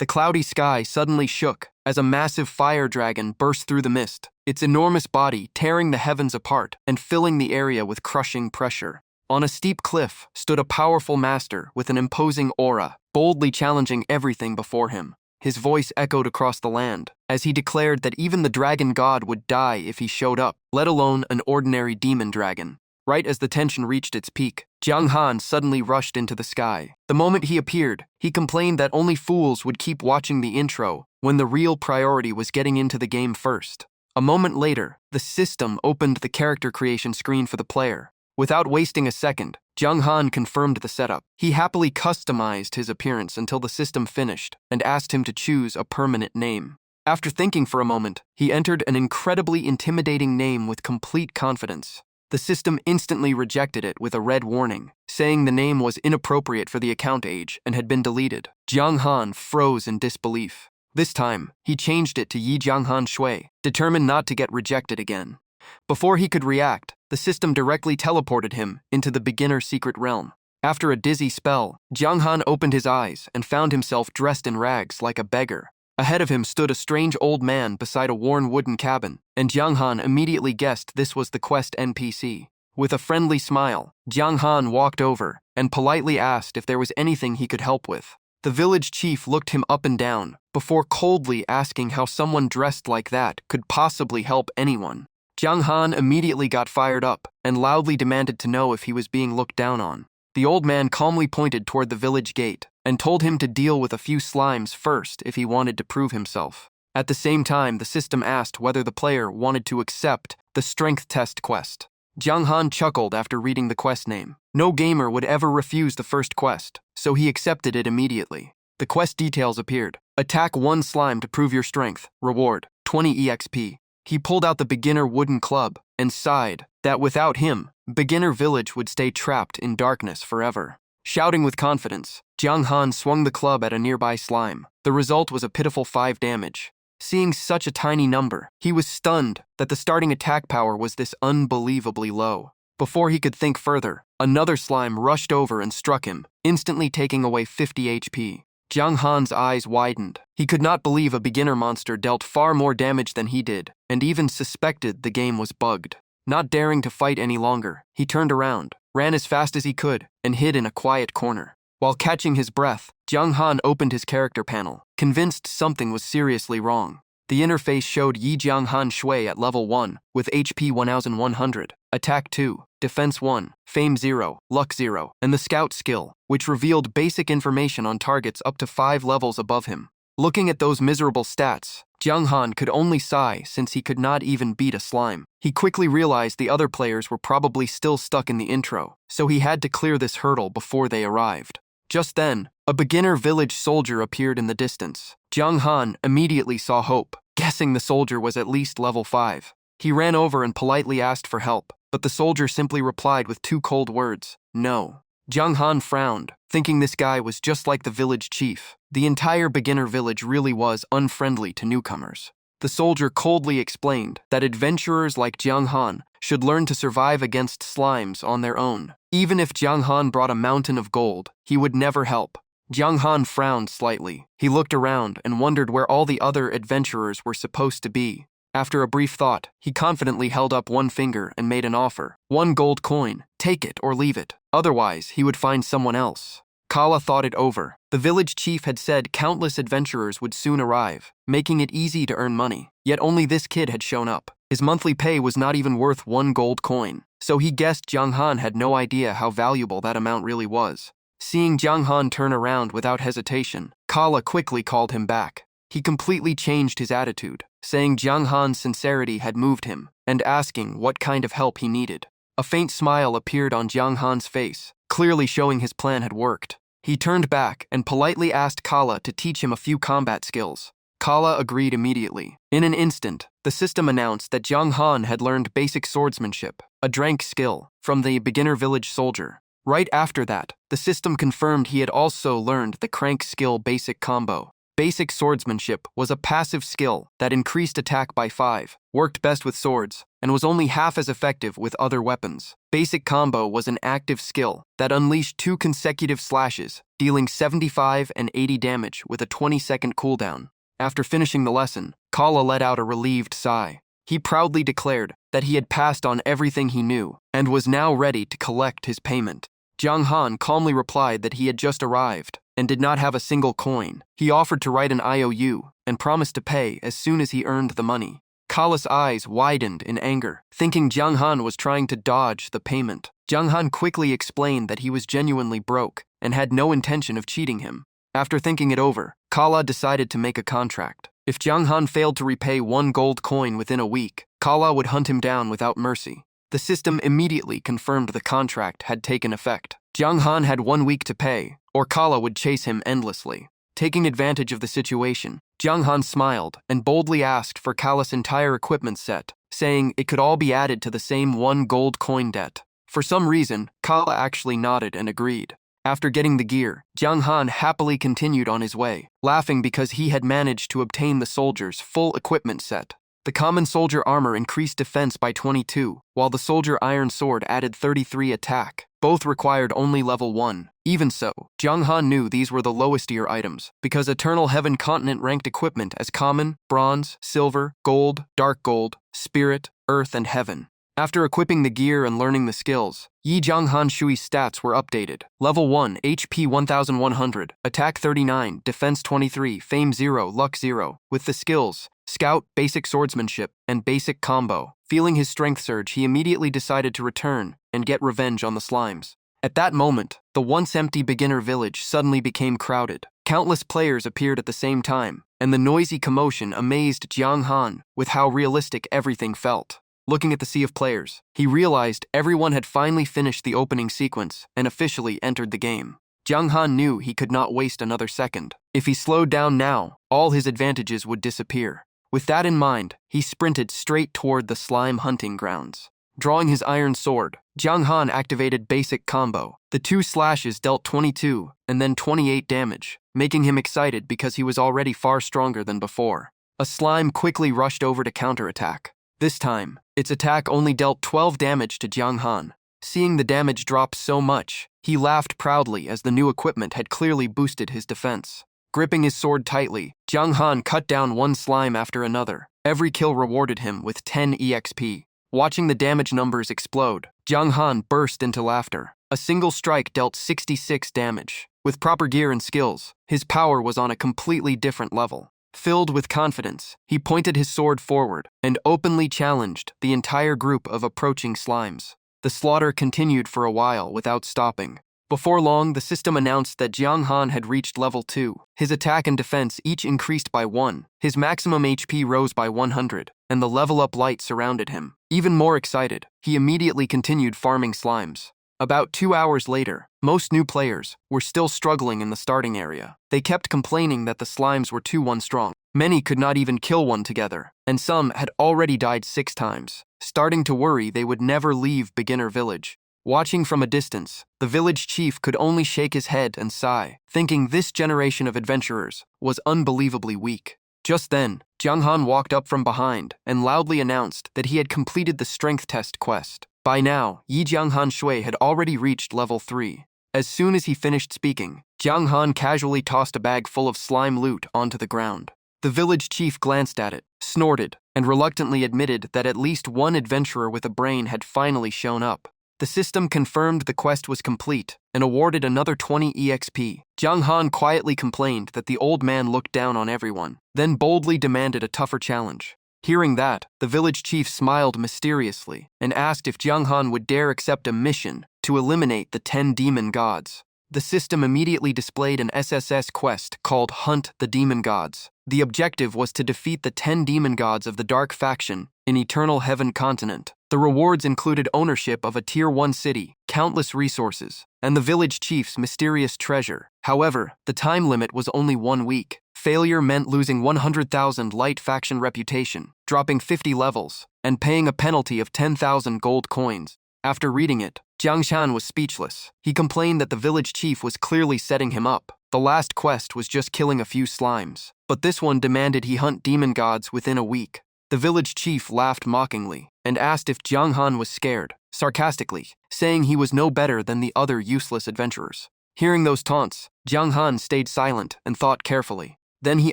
The cloudy sky suddenly shook as a massive fire dragon burst through the mist, its enormous body tearing the heavens apart and filling the area with crushing pressure. On a steep cliff stood a powerful master with an imposing aura, boldly challenging everything before him. His voice echoed across the land as he declared that even the dragon god would die if he showed up, let alone an ordinary demon dragon. Right as the tension reached its peak, Jiang Han suddenly rushed into the sky. The moment he appeared, he complained that only fools would keep watching the intro when the real priority was getting into the game first. A moment later, the system opened the character creation screen for the player. Without wasting a second, Jiang Han confirmed the setup. He happily customized his appearance until the system finished and asked him to choose a permanent name. After thinking for a moment, he entered an incredibly intimidating name with complete confidence. The system instantly rejected it with a red warning, saying the name was inappropriate for the account age and had been deleted. Jiang Han froze in disbelief. This time, he changed it to Yi Jianghan Shui, determined not to get rejected again. Before he could react, the system directly teleported him into the beginner secret realm. After a dizzy spell, Jiang Han opened his eyes and found himself dressed in rags like a beggar. Ahead of him stood a strange old man beside a worn wooden cabin, and Jiang Han immediately guessed this was the quest NPC. With a friendly smile, Jiang Han walked over and politely asked if there was anything he could help with. The village chief looked him up and down before coldly asking how someone dressed like that could possibly help anyone. Jiang Han immediately got fired up and loudly demanded to know if he was being looked down on. The old man calmly pointed toward the village gate and told him to deal with a few slimes first if he wanted to prove himself. At the same time, the system asked whether the player wanted to accept the strength test quest. Jiang Han chuckled after reading the quest name. No gamer would ever refuse the first quest, so he accepted it immediately. The quest details appeared. Attack one slime to prove your strength. Reward, 20 EXP. He pulled out the beginner wooden club and sighed that without him, beginner village would stay trapped in darkness forever. Shouting with confidence, Jiang Han swung the club at a nearby slime. The result was a pitiful 5 damage. Seeing such a tiny number, he was stunned that the starting attack power was this unbelievably low. Before he could think further, another slime rushed over and struck him, instantly taking away 50 HP. Jiang Han's eyes widened. He could not believe a beginner monster dealt far more damage than he did, and even suspected the game was bugged. Not daring to fight any longer, he turned around, ran as fast as he could, and hid in a quiet corner. While catching his breath, Jiang Han opened his character panel, convinced something was seriously wrong. The interface showed Yi Jianghan Shui at level 1, with HP 1100, Attack 2, Defense 1, Fame 0, Luck 0, and the Scout skill, which revealed basic information on targets up to 5 levels above him. Looking at those miserable stats, Jiang Han could only sigh since he could not even beat a slime. He quickly realized the other players were probably still stuck in the intro, so he had to clear this hurdle before they arrived. Just then, a beginner village soldier appeared in the distance. Jiang Han immediately saw hope, guessing the soldier was at least level 5. He ran over and politely asked for help, but the soldier simply replied with 2 cold words, "No." Jiang Han frowned, thinking this guy was just like the village chief. The entire beginner village really was unfriendly to newcomers. The soldier coldly explained that adventurers like Jiang Han should learn to survive against slimes on their own. Even if Jiang Han brought a mountain of gold, he would never help. Jiang Han frowned slightly. He looked around and wondered where all the other adventurers were supposed to be. After a brief thought, he confidently held up one finger and made an offer. 1 gold coin, take it or leave it. Otherwise, he would find someone else. Kala thought it over. The village chief had said countless adventurers would soon arrive, making it easy to earn money. Yet only this kid had shown up. His monthly pay was not even worth 1 gold coin, so he guessed Jiang Han had no idea how valuable that amount really was. Seeing Jiang Han turn around without hesitation, Kala quickly called him back. He completely changed his attitude, saying Jiang Han's sincerity had moved him, and asking what kind of help he needed. A faint smile appeared on Jiang Han's face, clearly showing his plan had worked. He turned back and politely asked Kala to teach him a few combat skills. Kala agreed immediately. In an instant, the system announced that Jiang Han had learned basic swordsmanship, a drank skill, from the beginner village soldier. Right after that, the system confirmed he had also learned the crank skill basic combo. Basic swordsmanship was a passive skill that increased attack by 5, worked best with swords, and was only half as effective with other weapons. Basic combo was an active skill that unleashed 2 consecutive slashes, dealing 75 and 80 damage with a 20-second cooldown. After finishing the lesson, Kala let out a relieved sigh. He proudly declared that he had passed on everything he knew and was now ready to collect his payment. Jiang Han calmly replied that he had just arrived and did not have a single coin. He offered to write an IOU and promised to pay as soon as he earned the money. Kala's eyes widened in anger, thinking Jiang Han was trying to dodge the payment. Jiang Han quickly explained that he was genuinely broke and had no intention of cheating him. After thinking it over, Kala decided to make a contract. If Jiang Han failed to repay 1 gold coin within a week, Kala would hunt him down without mercy. The system immediately confirmed the contract had taken effect. Jiang Han had 1 week to pay, or Kala would chase him endlessly. Taking advantage of the situation, Jiang Han smiled and boldly asked for Kala's entire equipment set, saying it could all be added to the same 1 gold coin debt. For some reason, Kala actually nodded and agreed. After getting the gear, Jiang Han happily continued on his way, laughing because he had managed to obtain the soldier's full equipment set. The common soldier armor increased defense by 22, while the soldier iron sword added 33 attack. Both required only level 1. Even so, Jiang Han knew these were the lowest tier items, because Eternal Heaven Continent ranked equipment as common, bronze, silver, gold, dark gold, spirit, earth, and heaven. After equipping the gear and learning the skills, Yi Jianghan Shui's stats were updated. Level 1, HP 1100, Attack 39, Defense 23, Fame 0, Luck 0, with the skills Scout, Basic Swordsmanship, and Basic Combo. Feeling his strength surge, he immediately decided to return and get revenge on the slimes. At that moment, the once empty beginner village suddenly became crowded. Countless players appeared at the same time, and the noisy commotion amazed Jiang Han with how realistic everything felt. Looking at the sea of players, he realized everyone had finally finished the opening sequence and officially entered the game. Jiang Han knew he could not waste another second. If he slowed down now, all his advantages would disappear. With that in mind, he sprinted straight toward the slime hunting grounds. Drawing his iron sword, Jiang Han activated Basic Combo. The 2 slashes dealt 22 and then 28 damage, making him excited because he was already far stronger than before. A slime quickly rushed over to counterattack. This time, its attack only dealt 12 damage to Jiang Han. Seeing the damage drop so much, he laughed proudly as the new equipment had clearly boosted his defense. Gripping his sword tightly, Jiang Han cut down 1 slime after another. Every kill rewarded him with 10 EXP. Watching the damage numbers explode, Jiang Han burst into laughter. A single strike dealt 66 damage. With proper gear and skills, his power was on a completely different level. Filled with confidence, he pointed his sword forward and openly challenged the entire group of approaching slimes. The slaughter continued for a while without stopping. Before long, the system announced that Jiang Han had reached level 2. His attack and defense each increased by 1. His maximum HP rose by 100, and the level-up light surrounded him. Even more excited, he immediately continued farming slimes. About 2 hours later, most new players were still struggling in the starting area. They kept complaining that the slimes were too one-strong. Many could not even kill one together, and some had already died 6 times. Starting to worry they would never leave Beginner Village. Watching from a distance, the village chief could only shake his head and sigh, thinking this generation of adventurers was unbelievably weak. Just then, Jiang Han walked up from behind and loudly announced that he had completed the strength test quest. By now, Yi Jianghan Shui had already reached level 3. As soon as he finished speaking, Jiang Han casually tossed a bag full of slime loot onto the ground. The village chief glanced at it, snorted, and reluctantly admitted that at least one adventurer with a brain had finally shown up. The system confirmed the quest was complete and awarded another 20 EXP. Jiang Han quietly complained that the old man looked down on everyone, then boldly demanded a tougher challenge. Hearing that, the village chief smiled mysteriously and asked if Jiang Han would dare accept a mission to eliminate the 10 demon gods. The system immediately displayed an SSS quest called Hunt the Demon Gods. The objective was to defeat the 10 demon gods of the Dark Faction in Eternal Heaven Continent. The rewards included ownership of a Tier 1 city, countless resources, and the village chief's mysterious treasure. However, the time limit was only 1 week. Failure meant losing 100,000 light faction reputation, dropping 50 levels, and paying a penalty of 10,000 gold coins. After reading it, Jiang Shan was speechless. He complained that the village chief was clearly setting him up. The last quest was just killing a few slimes, but this one demanded he hunt demon gods within a week. The village chief laughed mockingly and asked if Jiang Han was scared, sarcastically, saying he was no better than the other useless adventurers. Hearing those taunts, Jiang Han stayed silent and thought carefully. Then he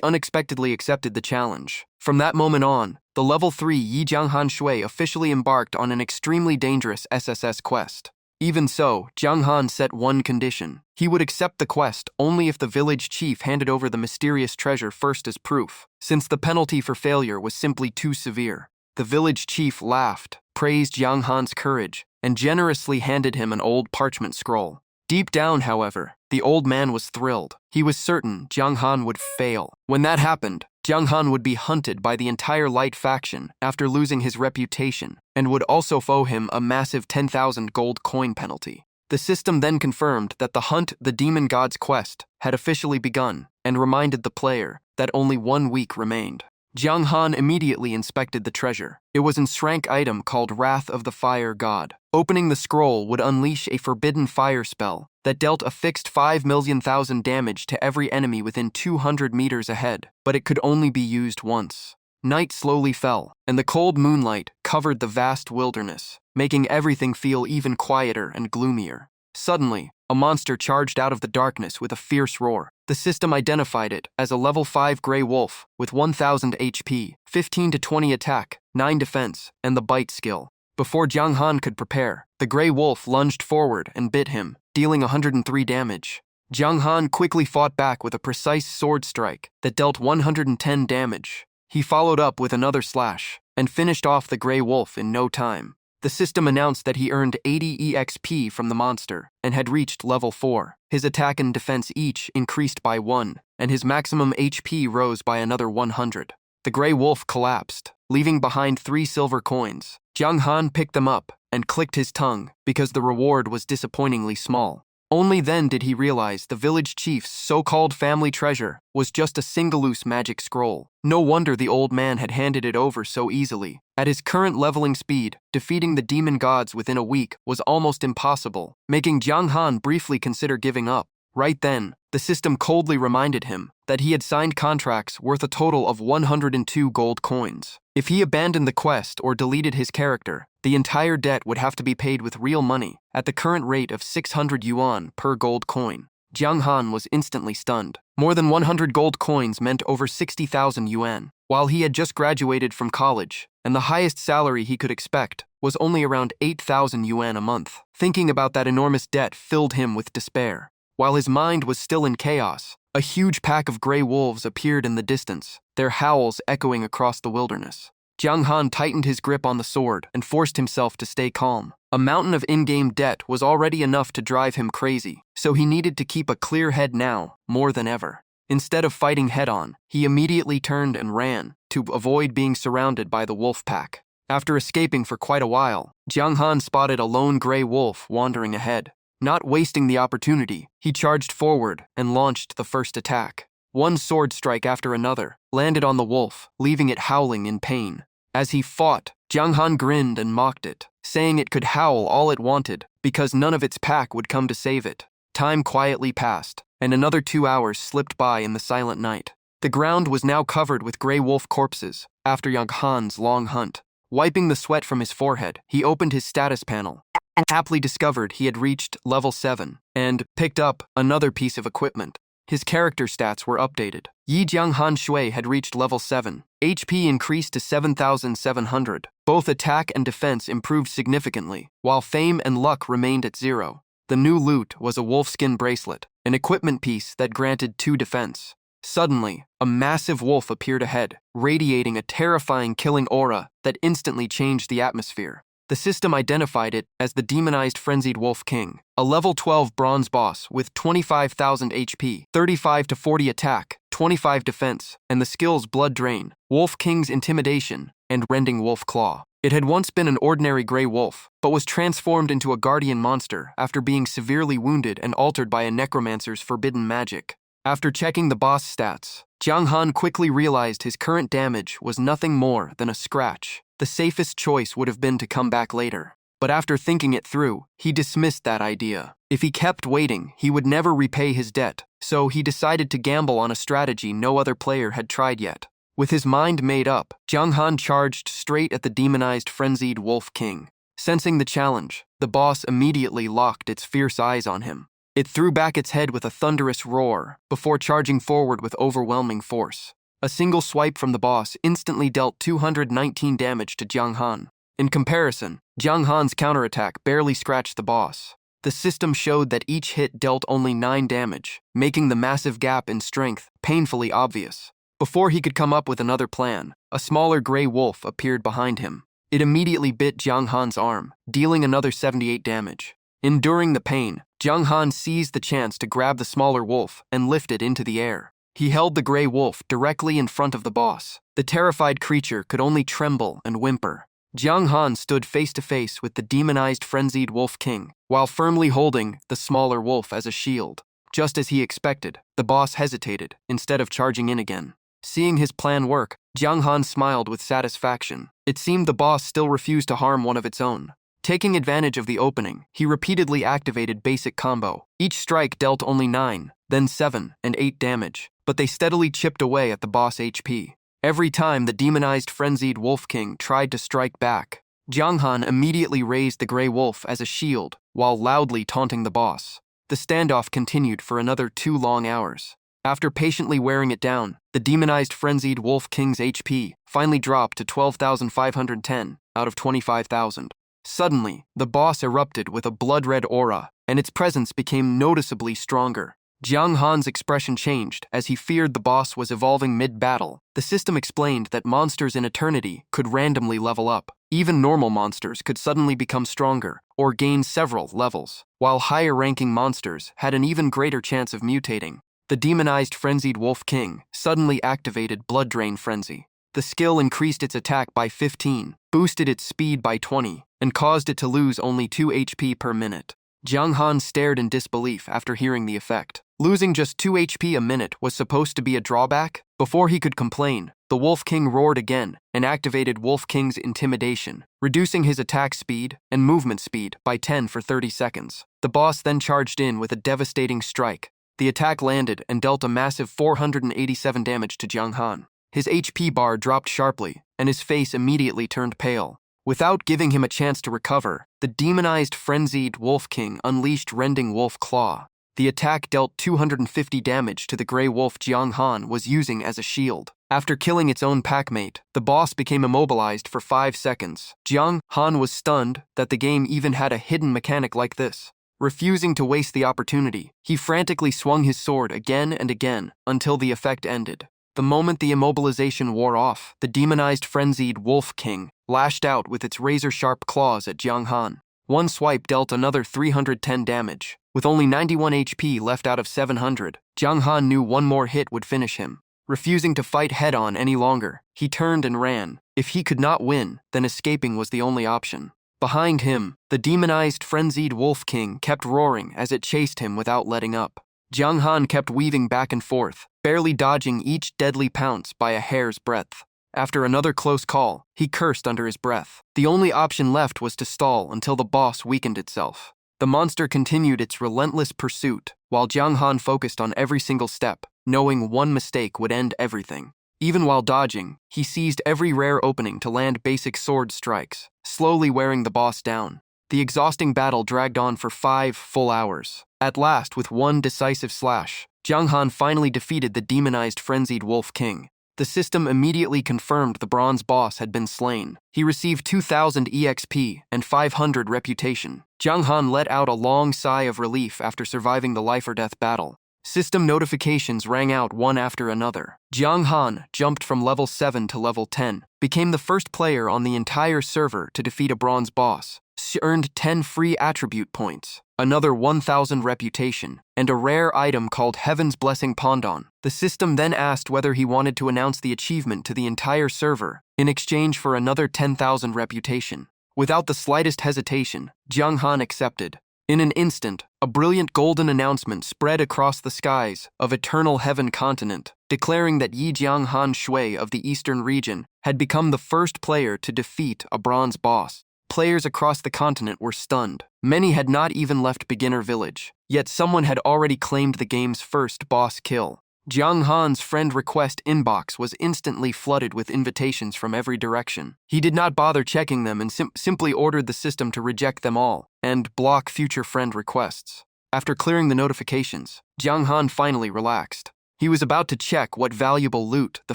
unexpectedly accepted the challenge. From that moment on, the level 3 Yi Jianghan Shui officially embarked on an extremely dangerous SSS quest. Even so, Jiang Han set one condition. He would accept the quest only if the village chief handed over the mysterious treasure first as proof, since the penalty for failure was simply too severe. The village chief laughed, praised Jiang Han's courage, and generously handed him an old parchment scroll. Deep down, however, the old man was thrilled. He was certain Jiang Han would fail. When that happened, Jiang Han would be hunted by the entire Light faction after losing his reputation, and would also owe him a massive 10,000 gold coin penalty. The system then confirmed that the Hunt the Demon Gods quest had officially begun, and reminded the player that only 1 week remained. Jiang Han immediately inspected the treasure. It was an rank item called Wrath of the Fire God. Opening the scroll would unleash a forbidden fire spell that dealt a fixed 5,000,000 damage to every enemy within 200 meters ahead, but it could only be used once. Night slowly fell, and the cold moonlight covered the vast wilderness, making everything feel even quieter and gloomier. Suddenly, a monster charged out of the darkness with a fierce roar. The system identified it as a level 5 gray wolf with 1000 HP, 15 to 20 attack, 9 defense, and the bite skill. Before Jiang Han could prepare, the gray wolf lunged forward and bit him, dealing 103 damage. Jiang Han quickly fought back with a precise sword strike that dealt 110 damage. He followed up with another slash and finished off the gray wolf in no time. The system announced that he earned 80 EXP from the monster and had reached level 4. His attack and defense each increased by 1, and his maximum HP rose by another 100. The gray wolf collapsed, leaving behind 3 silver coins. Jiang Han picked them up and clicked his tongue because the reward was disappointingly small. Only then did he realize the village chief's so-called family treasure was just a single loose magic scroll. No wonder the old man had handed it over so easily. At his current leveling speed, defeating the demon gods within a week was almost impossible, making Jiang Han briefly consider giving up. Right then, the system coldly reminded him that he had signed contracts worth a total of 102 gold coins. If he abandoned the quest or deleted his character, the entire debt would have to be paid with real money, at the current rate of 600 yuan per gold coin. Jiang Han was instantly stunned. More than 100 gold coins meant over 60,000 yuan. While he had just graduated from college, and the highest salary he could expect was only around 8,000 yuan a month. Thinking about that enormous debt filled him with despair. While his mind was still in chaos, a huge pack of gray wolves appeared in the distance, their howls echoing across the wilderness. Jiang Han tightened his grip on the sword and forced himself to stay calm. A mountain of in-game debt was already enough to drive him crazy, so he needed to keep a clear head now, more than ever. Instead of fighting head-on, he immediately turned and ran, to avoid being surrounded by the wolf pack. After escaping for quite a while, Jiang Han spotted a lone gray wolf wandering ahead. Not wasting the opportunity, he charged forward and launched the first attack. One sword strike after another landed on the wolf, leaving it howling in pain. As he fought, Jiang Han grinned and mocked it, saying it could howl all it wanted because none of its pack would come to save it. Time quietly passed, and another 2 hours slipped by in the silent night. The ground was now covered with gray wolf corpses after Jiang Han's long hunt. Wiping the sweat from his forehead, he opened his status panel and happily discovered he had reached level 7 and picked up another piece of equipment. His character stats were updated. Yi Jianghan Shui had reached level 7. HP increased to 7,700. Both attack and defense improved significantly, while fame and luck remained at 0. The new loot was a wolfskin bracelet, an equipment piece that granted 2 defense. Suddenly, a massive wolf appeared ahead, radiating a terrifying killing aura that instantly changed the atmosphere. The system identified it as the demonized Frenzied Wolf King, a level 12 bronze boss with 25,000 HP, 35 to 40 attack, 25 defense, and the skills Blood Drain, Wolf King's Intimidation, and Rending Wolf Claw. It had once been an ordinary gray wolf, but was transformed into a guardian monster after being severely wounded and altered by a necromancer's forbidden magic. After checking the boss stats, Jiang Han quickly realized his current damage was nothing more than a scratch. The safest choice would have been to come back later. But after thinking it through, he dismissed that idea. If he kept waiting, he would never repay his debt, so he decided to gamble on a strategy no other player had tried yet. With his mind made up, Jiang Han charged straight at the demonized, frenzied Wolf King. Sensing the challenge, the boss immediately locked its fierce eyes on him. It threw back its head with a thunderous roar before charging forward with overwhelming force. A single swipe from the boss instantly dealt 219 damage to Jiang Han. In comparison, Jiang Han's counterattack barely scratched the boss. The system showed that each hit dealt only 9 damage, making the massive gap in strength painfully obvious. Before he could come up with another plan, a smaller gray wolf appeared behind him. It immediately bit Jiang Han's arm, dealing another 78 damage. Enduring the pain, Jiang Han seized the chance to grab the smaller wolf and lift it into the air. He held the gray wolf directly in front of the boss. The terrified creature could only tremble and whimper. Jiang Han stood face to face with the demonized, frenzied Wolf King, while firmly holding the smaller wolf as a shield. Just as he expected, the boss hesitated, instead of charging in again. Seeing his plan work, Jiang Han smiled with satisfaction. It seemed the boss still refused to harm one of its own. Taking advantage of the opening, he repeatedly activated basic combo. Each strike dealt only 9, then 7 and 8 damage, but they steadily chipped away at the boss HP. Every time the demonized, frenzied Wolf King tried to strike back, Jiang Han immediately raised the gray wolf as a shield while loudly taunting the boss. The standoff continued for another 2 long hours. After patiently wearing it down, the demonized, frenzied Wolf King's HP finally dropped to 12,510 out of 25,000. Suddenly, the boss erupted with a blood-red aura, and its presence became noticeably stronger. Jiang Han's expression changed as he feared the boss was evolving mid-battle. The system explained that monsters in Eternity could randomly level up. Even normal monsters could suddenly become stronger or gain several levels, while higher-ranking monsters had an even greater chance of mutating. The demonized, frenzied Wolf King suddenly activated Blood Drain Frenzy. The skill increased its attack by 15, boosted its speed by 20, and caused it to lose only 2 HP per minute. Jiang Han stared in disbelief after hearing the effect. Losing just 2 HP a minute was supposed to be a drawback? Before he could complain, the Wolf King roared again and activated Wolf King's Intimidation, reducing his attack speed and movement speed by 10 for 30 seconds. The boss then charged in with a devastating strike. The attack landed and dealt a massive 487 damage to Jiang Han. His HP bar dropped sharply, and his face immediately turned pale. Without giving him a chance to recover, the demonized, frenzied Wolf King unleashed Rending Wolf Claw. The attack dealt 250 damage to the gray wolf Jiang Han was using as a shield. After killing its own packmate, the boss became immobilized for 5 seconds. Jiang Han was stunned that the game even had a hidden mechanic like this. Refusing to waste the opportunity, he frantically swung his sword again and again until the effect ended. The moment the immobilization wore off, the demonized, frenzied Wolf King lashed out with its razor-sharp claws at Jiang Han. One swipe dealt another 310 damage. With only 91 HP left out of 700, Jiang Han knew one more hit would finish him. Refusing to fight head-on any longer, he turned and ran. If he could not win, then escaping was the only option. Behind him, the demonized, frenzied Wolf King kept roaring as it chased him without letting up. Jiang Han kept weaving back and forth, barely dodging each deadly pounce by a hair's breadth. After another close call, he cursed under his breath. The only option left was to stall until the boss weakened itself. The monster continued its relentless pursuit, while Jiang Han focused on every single step, knowing one mistake would end everything. Even while dodging, he seized every rare opening to land basic sword strikes, slowly wearing the boss down. The exhausting battle dragged on for 5 full hours. At last, with one decisive slash, Jiang Han finally defeated the demonized, frenzied Wolf King. The system immediately confirmed the bronze boss had been slain. He received 2,000 EXP and 500 reputation. Jiang Han let out a long sigh of relief after surviving the life-or-death battle. System notifications rang out one after another. Jiang Han jumped from level 7 to level 10, became the first player on the entire server to defeat a bronze boss. She earned 10 free attribute points, another 1,000 reputation, and a rare item called Heaven's Blessing Pondon. The system then asked whether he wanted to announce the achievement to the entire server in exchange for another 10,000 reputation. Without the slightest hesitation, Jiang Han accepted. In an instant, a brilliant golden announcement spread across the skies of Eternal Heaven Continent, declaring that Yi Jiang Han Shui of the Eastern region had become the first player to defeat a bronze boss. Players across the continent were stunned. Many had not even left Beginner Village. yet someone had already claimed the game's first boss kill. Jiang Han's friend request inbox was instantly flooded with invitations from every direction. He did not bother checking them and simply ordered the system to reject them all and block future friend requests. After clearing the notifications, Jiang Han finally relaxed. He was about to check what valuable loot the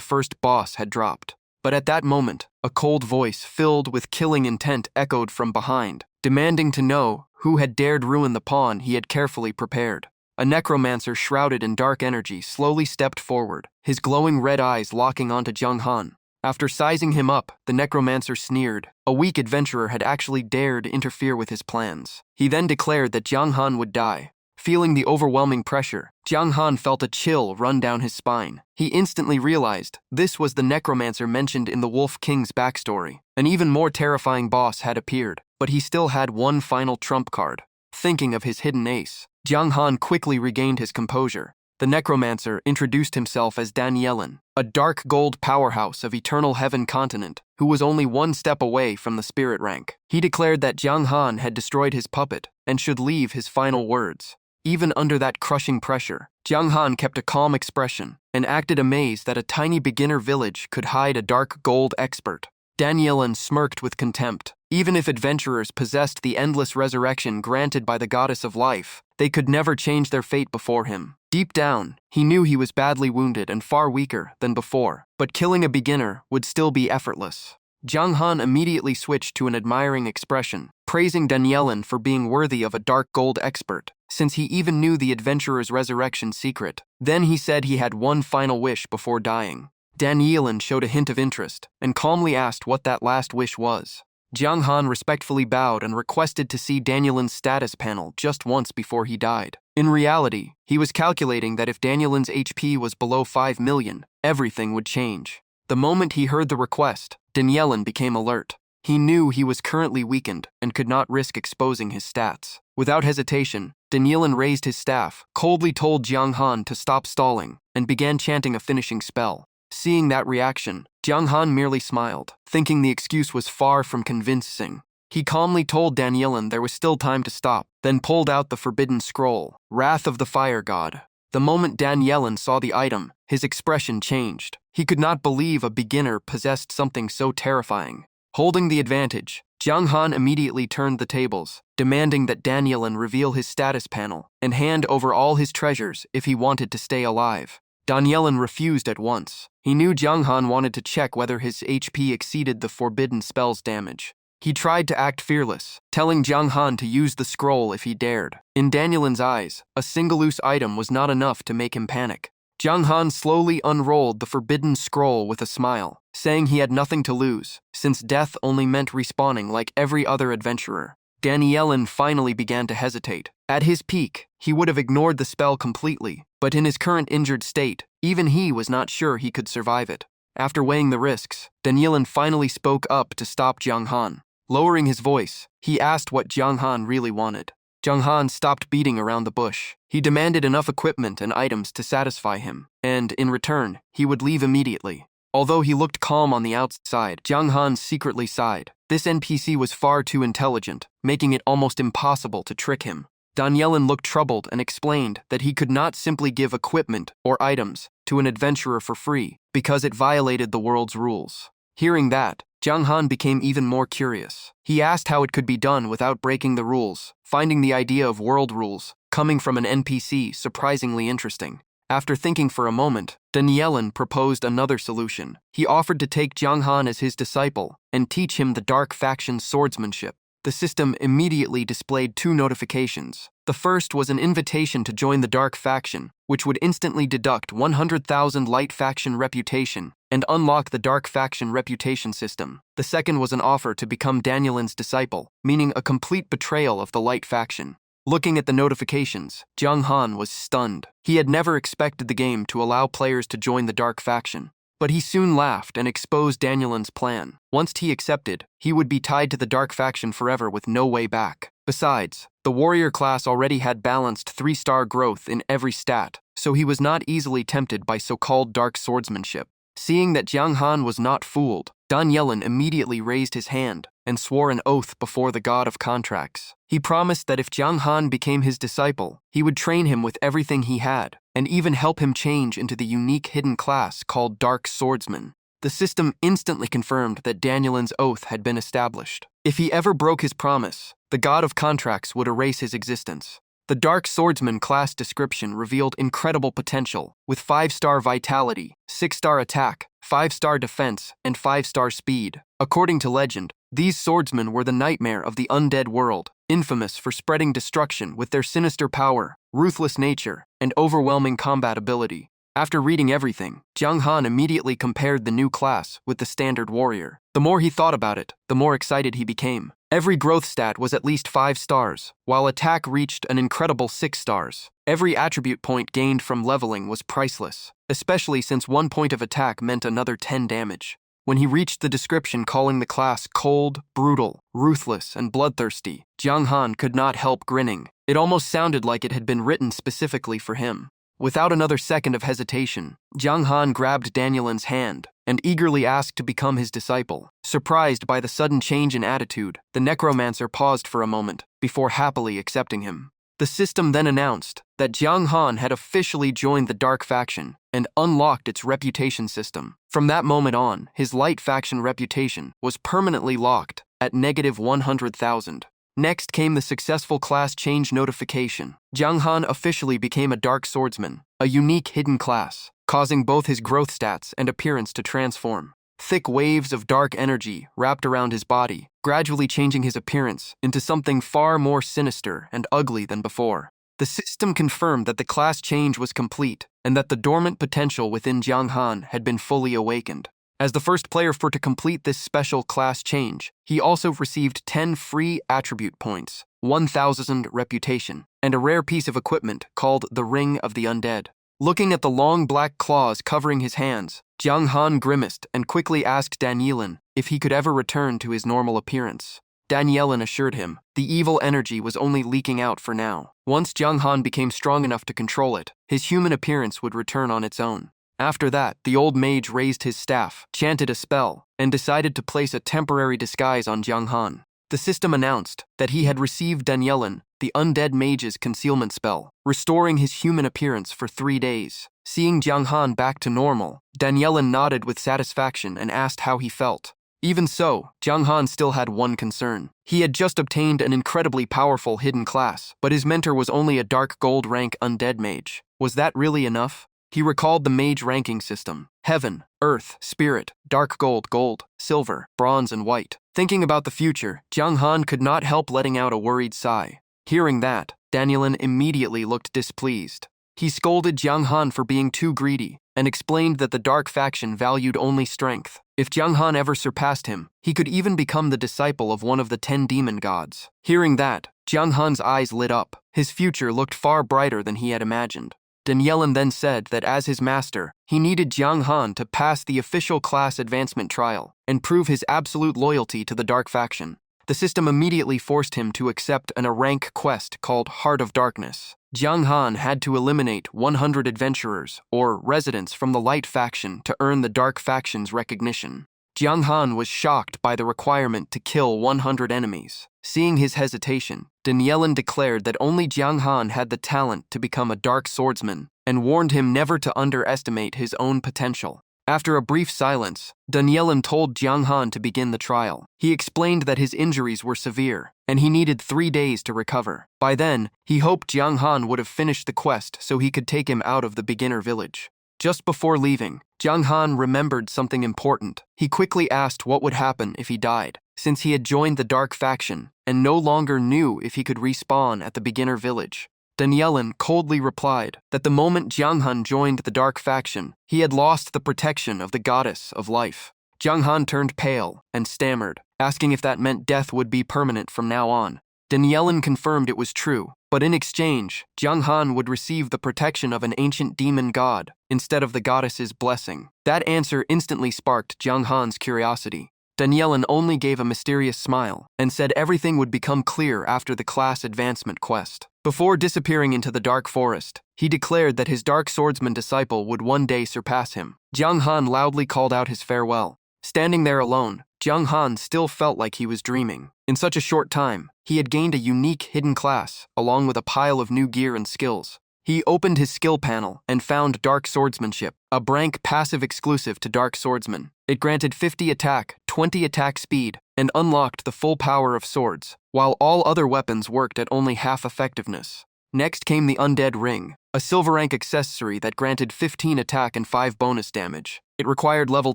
first boss had dropped. But at that moment, a cold voice filled with killing intent echoed from behind, demanding to know who had dared ruin the pawn he had carefully prepared. A necromancer shrouded in dark energy slowly stepped forward, his glowing red eyes locking onto Jiang Han. After sizing him up, the necromancer sneered. A weak adventurer had actually dared interfere with his plans. He then declared that Jiang Han would die. Feeling the overwhelming pressure, Jiang Han felt a chill run down his spine. He instantly realized this was the necromancer mentioned in the Wolf King's backstory. An even more terrifying boss had appeared, but he still had one final trump card. Thinking of his hidden ace, Jiang Han quickly regained his composure. The necromancer introduced himself as Danielin, a dark gold powerhouse of Eternal Heaven continent, who was only one step away from the spirit rank. He declared that Jiang Han had destroyed his puppet and should leave his final words. Even under that crushing pressure, Jiang Han kept a calm expression and acted amazed that a tiny beginner village could hide a dark gold expert. Danielin smirked with contempt. Even if adventurers possessed the endless resurrection granted by the goddess of life, they could never change their fate before him. Deep down, he knew he was badly wounded and far weaker than before, but killing a beginner would still be effortless. Jiang Han immediately switched to an admiring expression, praising Danielin for being worthy of a dark gold expert, since he even knew the adventurer's resurrection secret. Then he said he had one final wish before dying. Danielin showed a hint of interest and calmly asked what that last wish was. Jiang Han respectfully bowed and requested to see Danielin's status panel just once before he died. In reality, he was calculating that if Danielin's HP was below 5 million, everything would change. The moment he heard the request, Danielin became alert. He knew he was currently weakened and could not risk exposing his stats. Without hesitation, Danielin raised his staff, coldly told Jiang Han to stop stalling, and began chanting a finishing spell. Seeing that reaction, Jiang Han merely smiled, thinking the excuse was far from convincing. He calmly told Danielin there was still time to stop, then pulled out the forbidden scroll, Wrath of the Fire God. The moment Danielin saw the item, his expression changed. He could not believe a beginner possessed something so terrifying. Holding the advantage, Jiang Han immediately turned the tables, demanding that Danielin reveal his status panel and hand over all his treasures if he wanted to stay alive. Danielin refused at once. He knew Jiang Han wanted to check whether his HP exceeded the forbidden spell's damage. He tried to act fearless, telling Jiang Han to use the scroll if he dared. In Danielin's eyes, a single loose item was not enough to make him panic. Jiang Han slowly unrolled the forbidden scroll with a smile, saying he had nothing to lose, since death only meant respawning like every other adventurer. Danielin finally began to hesitate. At his peak, he would have ignored the spell completely, but in his current injured state, even he was not sure he could survive it. After weighing the risks, Danielin finally spoke up to stop Jiang Han. Lowering his voice, he asked what Jiang Han really wanted. Jiang Han stopped beating around the bush. He demanded enough equipment and items to satisfy him, and, in return, he would leave immediately. Although he looked calm on the outside, Jiang Han secretly sighed. This NPC was far too intelligent, making it almost impossible to trick him. Danielin looked troubled and explained that he could not simply give equipment or items to an adventurer for free because it violated the world's rules. Hearing that, Jiang Han became even more curious. He asked how it could be done without breaking the rules, finding the idea of world rules coming from an NPC surprisingly interesting. After thinking for a moment, Danielin proposed another solution. He offered to take Jiang Han as his disciple and teach him the Dark Faction's swordsmanship. The system immediately displayed two notifications. The first was an invitation to join the Dark Faction, which would instantly deduct 100,000 Light Faction reputation and unlock the Dark Faction reputation system. The second was an offer to become Danielin's disciple, meaning a complete betrayal of the Light Faction. Looking at the notifications, Jiang Han was stunned. He had never expected the game to allow players to join the Dark Faction. But he soon laughed and exposed Danielin's plan. Once he accepted, he would be tied to the Dark Faction forever with no way back. Besides, the warrior class already had balanced 3-star growth in every stat, so he was not easily tempted by so-called dark swordsmanship. Seeing that Jiang Han was not fooled, Danielin immediately raised his hand and swore an oath before the god of contracts. He promised that if Jiang Han became his disciple, he would train him with everything he had, and even help him change into the unique hidden class called Dark Swordsman. The system instantly confirmed that Danielin's oath had been established. If he ever broke his promise, the god of contracts would erase his existence. The Dark Swordsman class description revealed incredible potential, with 5-star vitality, 6-star attack, 5-star defense, and 5-star speed. According to legend, these swordsmen were the nightmare of the undead world, infamous for spreading destruction with their sinister power, ruthless nature, and overwhelming combat ability. After reading everything, Jiang Han immediately compared the new class with the standard warrior. The more he thought about it, the more excited he became. Every growth stat was at least 5 stars, while attack reached an incredible 6 stars. Every attribute point gained from leveling was priceless, especially since 1 point of attack meant another 10 damage. When he reached the description calling the class cold, brutal, ruthless, and bloodthirsty, Jiang Han could not help grinning. It almost sounded like it had been written specifically for him. Without another second of hesitation, Jiang Han grabbed Danielin's hand and eagerly asked to become his disciple. Surprised by the sudden change in attitude, the necromancer paused for a moment before happily accepting him. The system then announced that Jiang Han had officially joined the Dark Faction and unlocked its reputation system. From that moment on, his Light Faction reputation was permanently locked at -100,000. Next came the successful class change notification. Jiang Han officially became a Dark Swordsman, a unique hidden class, causing both his growth stats and appearance to transform. Thick waves of dark energy wrapped around his body, gradually changing his appearance into something far more sinister and ugly than before. The system confirmed that the class change was complete and that the dormant potential within Jiang Han had been fully awakened. As the first player to complete this special class change, he also received 10 free attribute points, 1,000 reputation, and a rare piece of equipment called the Ring of the Undead. Looking at the long black claws covering his hands, Jiang Han grimaced and quickly asked Danielin if he could ever return to his normal appearance. Danielin assured him the evil energy was only leaking out for now. Once Jiang Han became strong enough to control it, his human appearance would return on its own. After that, the old mage raised his staff, chanted a spell, and decided to place a temporary disguise on Jiang Han. The system announced that he had received Danielin, the undead mage's concealment spell, restoring his human appearance for 3 days. Seeing Jiang Han back to normal, Danielin nodded with satisfaction and asked how he felt. Even so, Jiang Han still had one concern. He had just obtained an incredibly powerful hidden class, but his mentor was only a dark gold rank undead mage. Was that really enough? He recalled the mage ranking system: heaven, earth, spirit, dark gold, gold, silver, bronze, and white. Thinking about the future, Jiang Han could not help letting out a worried sigh. Hearing that, Danielin immediately looked displeased. He scolded Jiang Han for being too greedy and explained that the Dark Faction valued only strength. If Jiang Han ever surpassed him, he could even become the disciple of one of the 10 demon gods. Hearing that, Jiang Han's eyes lit up. His future looked far brighter than he had imagined. Danielin then said that as his master, he needed Jiang Han to pass the official class advancement trial and prove his absolute loyalty to the Dark Faction. The system immediately forced him to accept a rank quest called Heart of Darkness. Jiang Han had to eliminate 100 adventurers or residents from the Light Faction to earn the Dark Faction's recognition. Jiang Han was shocked by the requirement to kill 100 enemies. Seeing his hesitation, Danielin declared that only Jiang Han had the talent to become a dark swordsman and warned him never to underestimate his own potential. After a brief silence, Danielin told Jiang Han to begin the trial. He explained that his injuries were severe and he needed 3 days to recover. By then, he hoped Jiang Han would have finished the quest so he could take him out of the beginner village. Just before leaving, Jiang Han remembered something important. He quickly asked what would happen if he died, since he had joined the Dark Faction and no longer knew if he could respawn at the beginner village. Danielin coldly replied that the moment Jiang Han joined the Dark Faction, he had lost the protection of the goddess of life. Jiang Han turned pale and stammered, asking if that meant death would be permanent from now on. Danielin confirmed it was true, but in exchange, Jiang Han would receive the protection of an ancient demon god instead of the goddess's blessing. That answer instantly sparked Jiang Han's curiosity. Danielin only gave a mysterious smile and said everything would become clear after the class advancement quest. Before disappearing into the dark forest, he declared that his dark swordsman disciple would one day surpass him. Jiang Han loudly called out his farewell. Standing there alone, Jiang Han still felt like he was dreaming. In such a short time, he had gained a unique hidden class, along with a pile of new gear and skills. He opened his skill panel and found Dark Swordsmanship, a rank passive exclusive to Dark Swordsman. It granted 50 attack, 20 attack speed, and unlocked the full power of swords, while all other weapons worked at only half effectiveness. Next came the Undead Ring, a silver rank accessory that granted 15 attack and 5 bonus damage. It required level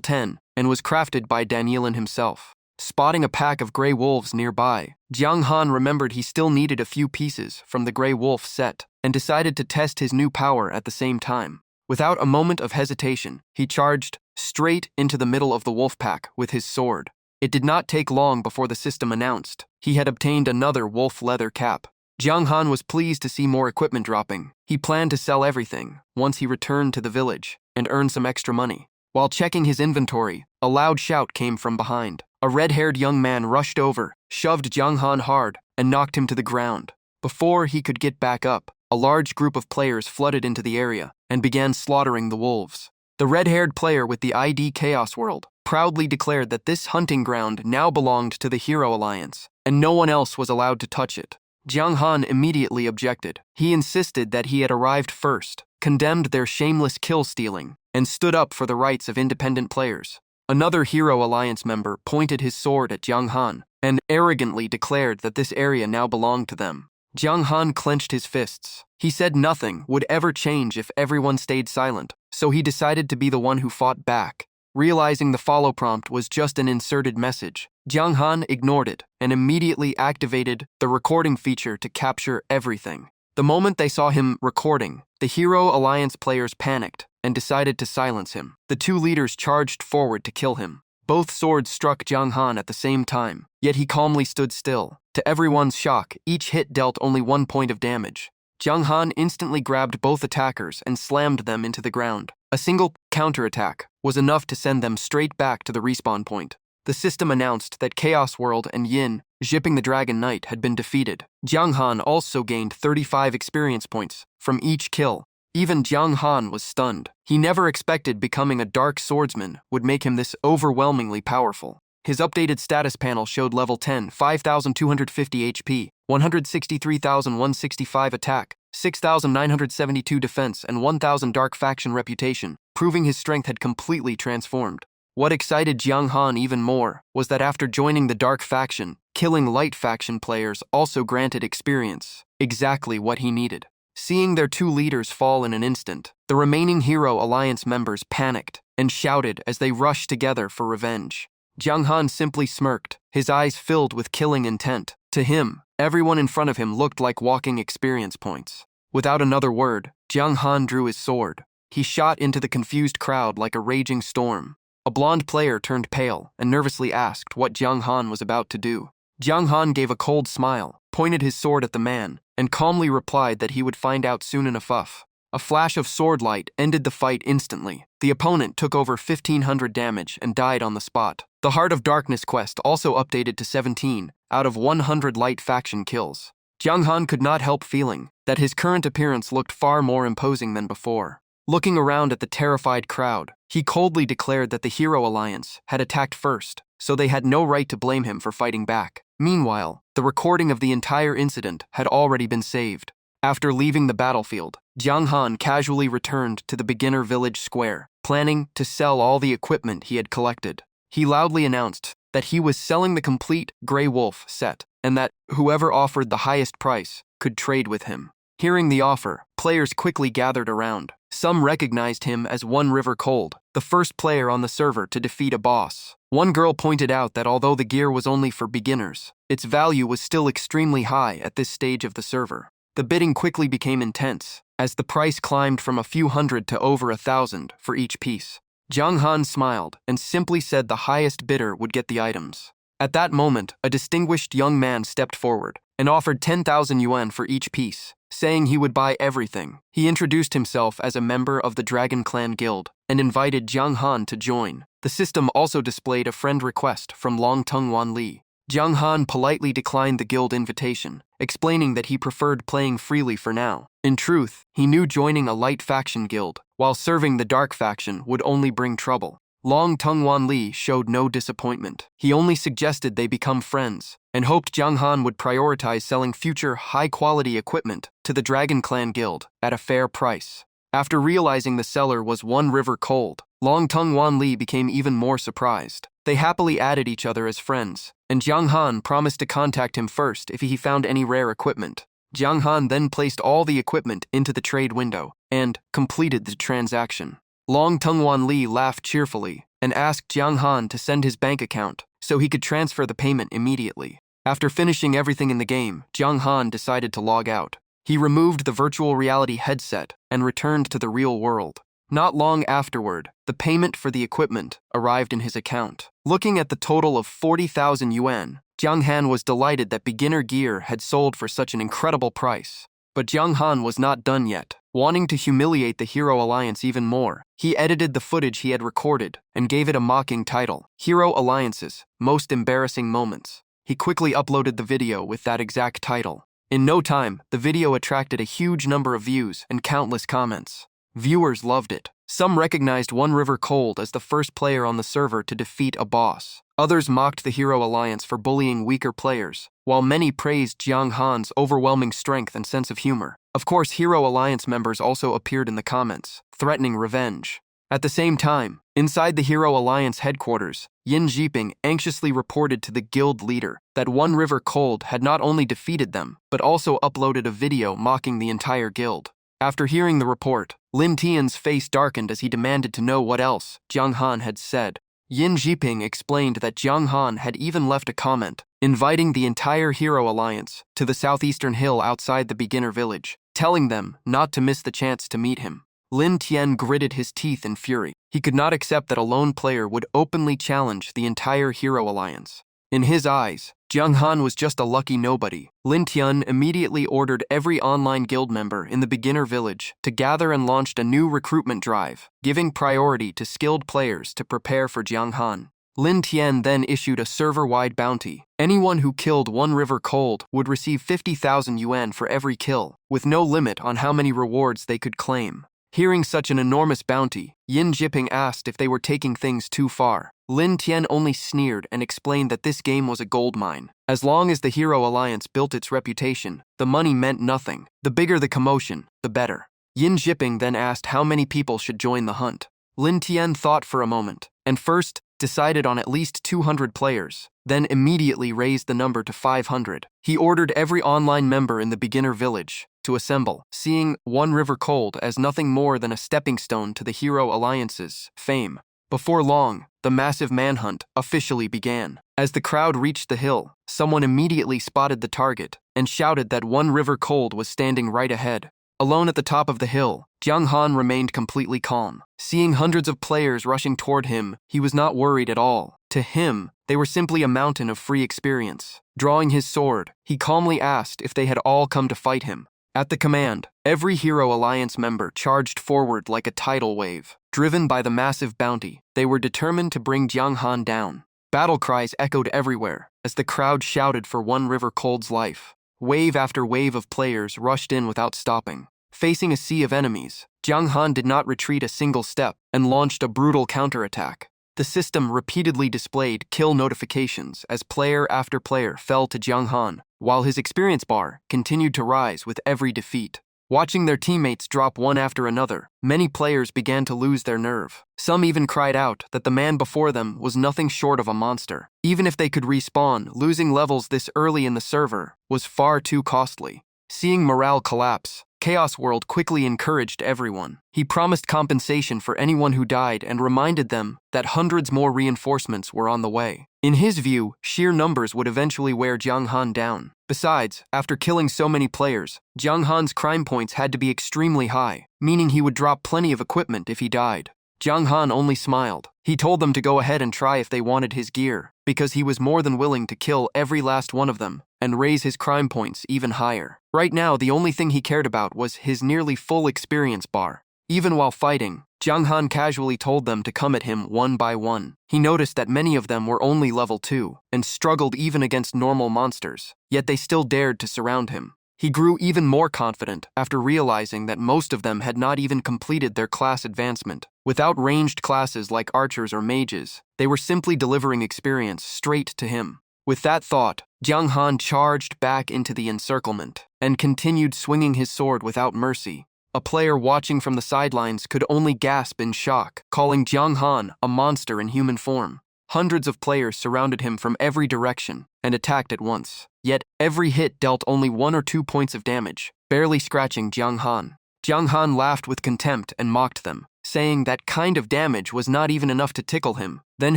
10 and was crafted by Danielin himself. Spotting a pack of gray wolves nearby, Jiang Han remembered he still needed a few pieces from the gray wolf set and decided to test his new power at the same time. Without a moment of hesitation, he charged straight into the middle of the wolf pack with his sword. It did not take long before the system announced he had obtained another wolf leather cap. Jiang Han was pleased to see more equipment dropping. He planned to sell everything once he returned to the village and earn some extra money. While checking his inventory, a loud shout came from behind. A red-haired young man rushed over, shoved Jiang Han hard, and knocked him to the ground. Before he could get back up, a large group of players flooded into the area and began slaughtering the wolves. The red-haired player with the ID Chaos World proudly declared that this hunting ground now belonged to the Hero Alliance, and no one else was allowed to touch it. Jiang Han immediately objected. He insisted that he had arrived first, condemned their shameless kill-stealing, and stood up for the rights of independent players. Another Hero Alliance member pointed his sword at Jiang Han and arrogantly declared that this area now belonged to them. Jiang Han clenched his fists. He said nothing would ever change if everyone stayed silent, so he decided to be the one who fought back. Realizing the follow prompt was just an inserted message, Jiang Han ignored it and immediately activated the recording feature to capture everything. The moment they saw him recording, the Hero Alliance players panicked and decided to silence him. The two leaders charged forward to kill him. Both swords struck Jiang Han at the same time, yet he calmly stood still. To everyone's shock, each hit dealt only 1 point of damage. Jiang Han instantly grabbed both attackers and slammed them into the ground. A single counterattack was enough to send them straight back to the respawn point. The system announced that Chaos World and Yin, Zipping the Dragon Knight, had been defeated. Jiang Han also gained 35 experience points from each kill. Even Jiang Han was stunned. He never expected becoming a Dark Swordsman would make him this overwhelmingly powerful. His updated status panel showed level 10, 5,250 HP, 163,165 attack, 6,972 defense, and 1,000 Dark Faction reputation, proving his strength had completely transformed. What excited Jiang Han even more was that after joining the Dark Faction, killing Light Faction players also granted experience, exactly what he needed. Seeing their two leaders fall in an instant, the remaining Hero Alliance members panicked and shouted as they rushed together for revenge. Jiang Han simply smirked, his eyes filled with killing intent. To him, everyone in front of him looked like walking experience points. Without another word, Jiang Han drew his sword. He shot into the confused crowd like a raging storm. A blonde player turned pale and nervously asked what Jiang Han was about to do. Jiang Han gave a cold smile, pointed his sword at the man, and calmly replied that he would find out soon in a fuff. A flash of sword light ended the fight instantly. The opponent took over 1,500 damage and died on the spot. The Heart of Darkness quest also updated to 17 out of 100 Light Faction kills. Jiang Han could not help feeling that his current appearance looked far more imposing than before. Looking around at the terrified crowd, he coldly declared that the Hero Alliance had attacked first, so they had no right to blame him for fighting back. Meanwhile, the recording of the entire incident had already been saved. After leaving the battlefield, Jiang Han casually returned to the beginner village square, planning to sell all the equipment he had collected. He loudly announced that he was selling the complete Grey Wolf set, and that whoever offered the highest price could trade with him. Hearing the offer, players quickly gathered around. Some recognized him as One River Cold, the first player on the server to defeat a boss. One girl pointed out that although the gear was only for beginners, its value was still extremely high at this stage of the server. The bidding quickly became intense, as the price climbed from a few hundred to over 1,000 for each piece. Jiang Han smiled and simply said the highest bidder would get the items. At that moment, a distinguished young man stepped forward and offered 10,000 yuan for each piece, saying he would buy everything. He introduced himself as a member of the Dragon Clan Guild and invited Jiang Han to join. The system also displayed a friend request from Long Tung Wan Li. Jiang Han politely declined the guild invitation, explaining that he preferred playing freely for now. In truth, he knew joining a light faction guild while serving the dark faction would only bring trouble. Long Tungwan Li showed no disappointment. He only suggested they become friends, and hoped Jiang Han would prioritize selling future high-quality equipment to the Dragon Clan Guild at a fair price. After realizing the seller was One River Cold, Long Tungwan Li became even more surprised. They happily added each other as friends, and Jiang Han promised to contact him first if he found any rare equipment. Jiang Han then placed all the equipment into the trade window and completed the transaction. Long Tungwan Li laughed cheerfully and asked Jiang Han to send his bank account so he could transfer the payment immediately. After finishing everything in the game, Jiang Han decided to log out. He removed the virtual reality headset and returned to the real world. Not long afterward, the payment for the equipment arrived in his account. Looking at the total of 40,000 yuan, Jiang Han was delighted that beginner gear had sold for such an incredible price. But Jiang Han was not done yet. Wanting to humiliate the Hero Alliance even more, he edited the footage he had recorded and gave it a mocking title, Hero Alliance's Most Embarrassing Moments. He quickly uploaded the video with that exact title. In no time, the video attracted a huge number of views and countless comments. Viewers loved it. Some recognized One River Cold as the first player on the server to defeat a boss. Others mocked the Hero Alliance for bullying weaker players, while many praised Jiang Han's overwhelming strength and sense of humor. Of course, Hero Alliance members also appeared in the comments, threatening revenge. At the same time, inside the Hero Alliance headquarters, Yin Jiping anxiously reported to the guild leader that One River Cold had not only defeated them, but also uploaded a video mocking the entire guild. After hearing the report, Lin Tian's face darkened as he demanded to know what else Jiang Han had said. Yin Jiping explained that Jiang Han had even left a comment, inviting the entire Hero Alliance to the southeastern hill outside the beginner village, telling them not to miss the chance to meet him. Lin Tian gritted his teeth in fury. He could not accept that a lone player would openly challenge the entire Hero Alliance. In his eyes, Jiang Han was just a lucky nobody. Lin Tian immediately ordered every online guild member in the beginner village to gather and launched a new recruitment drive, giving priority to skilled players to prepare for Jiang Han. Lin Tian then issued a server-wide bounty. Anyone who killed One River Cold would receive 50,000 yuan for every kill, with no limit on how many rewards they could claim. Hearing such an enormous bounty, Yin Jiping asked if they were taking things too far. Lin Tian only sneered and explained that this game was a gold mine. As long as the Hero Alliance built its reputation, the money meant nothing. The bigger the commotion, the better. Yin Jiping then asked how many people should join the hunt. Lin Tian thought for a moment, and first decided on at least 200 players, then immediately raised the number to 500. He ordered every online member in the beginner village to assemble, seeing One River Cold as nothing more than a stepping stone to the Hero Alliance's fame. Before long, the massive manhunt officially began. As the crowd reached the hill, someone immediately spotted the target and shouted that One River Cold was standing right ahead. Alone at the top of the hill, Jiang Han remained completely calm. Seeing hundreds of players rushing toward him, he was not worried at all. To him, they were simply a mountain of free experience. Drawing his sword, he calmly asked if they had all come to fight him. At the command, every Hero Alliance member charged forward like a tidal wave. Driven by the massive bounty, they were determined to bring Jiang Han down. Battle cries echoed everywhere as the crowd shouted for One River Cold's life. Wave after wave of players rushed in without stopping. Facing a sea of enemies, Jiang Han did not retreat a single step and launched a brutal counterattack. The system repeatedly displayed kill notifications as player after player fell to Jiang Han, while his experience bar continued to rise with every defeat. Watching their teammates drop one after another, many players began to lose their nerve. Some even cried out that the man before them was nothing short of a monster. Even if they could respawn, losing levels this early in the server was far too costly. Seeing morale collapse, Chaos World quickly encouraged everyone. He promised compensation for anyone who died and reminded them that hundreds more reinforcements were on the way. In his view, sheer numbers would eventually wear Jiang Han down. Besides, after killing so many players, Jiang Han's crime points had to be extremely high, meaning he would drop plenty of equipment if he died. Jiang Han only smiled. He told them to go ahead and try if they wanted his gear, because he was more than willing to kill every last one of them and raise his crime points even higher. Right now, the only thing he cared about was his nearly full experience bar. Even while fighting, Jiang Han casually told them to come at him one by one. He noticed that many of them were only level 2 and struggled even against normal monsters, yet they still dared to surround him. He grew even more confident after realizing that most of them had not even completed their class advancement. Without ranged classes like archers or mages, they were simply delivering experience straight to him. With that thought, Jiang Han charged back into the encirclement and continued swinging his sword without mercy. A player watching from the sidelines could only gasp in shock, calling Jiang Han a monster in human form. Hundreds of players surrounded him from every direction and attacked at once. Yet every hit dealt only 1 or 2 points of damage, barely scratching Jiang Han. Jiang Han laughed with contempt and mocked them, saying that kind of damage was not even enough to tickle him. Then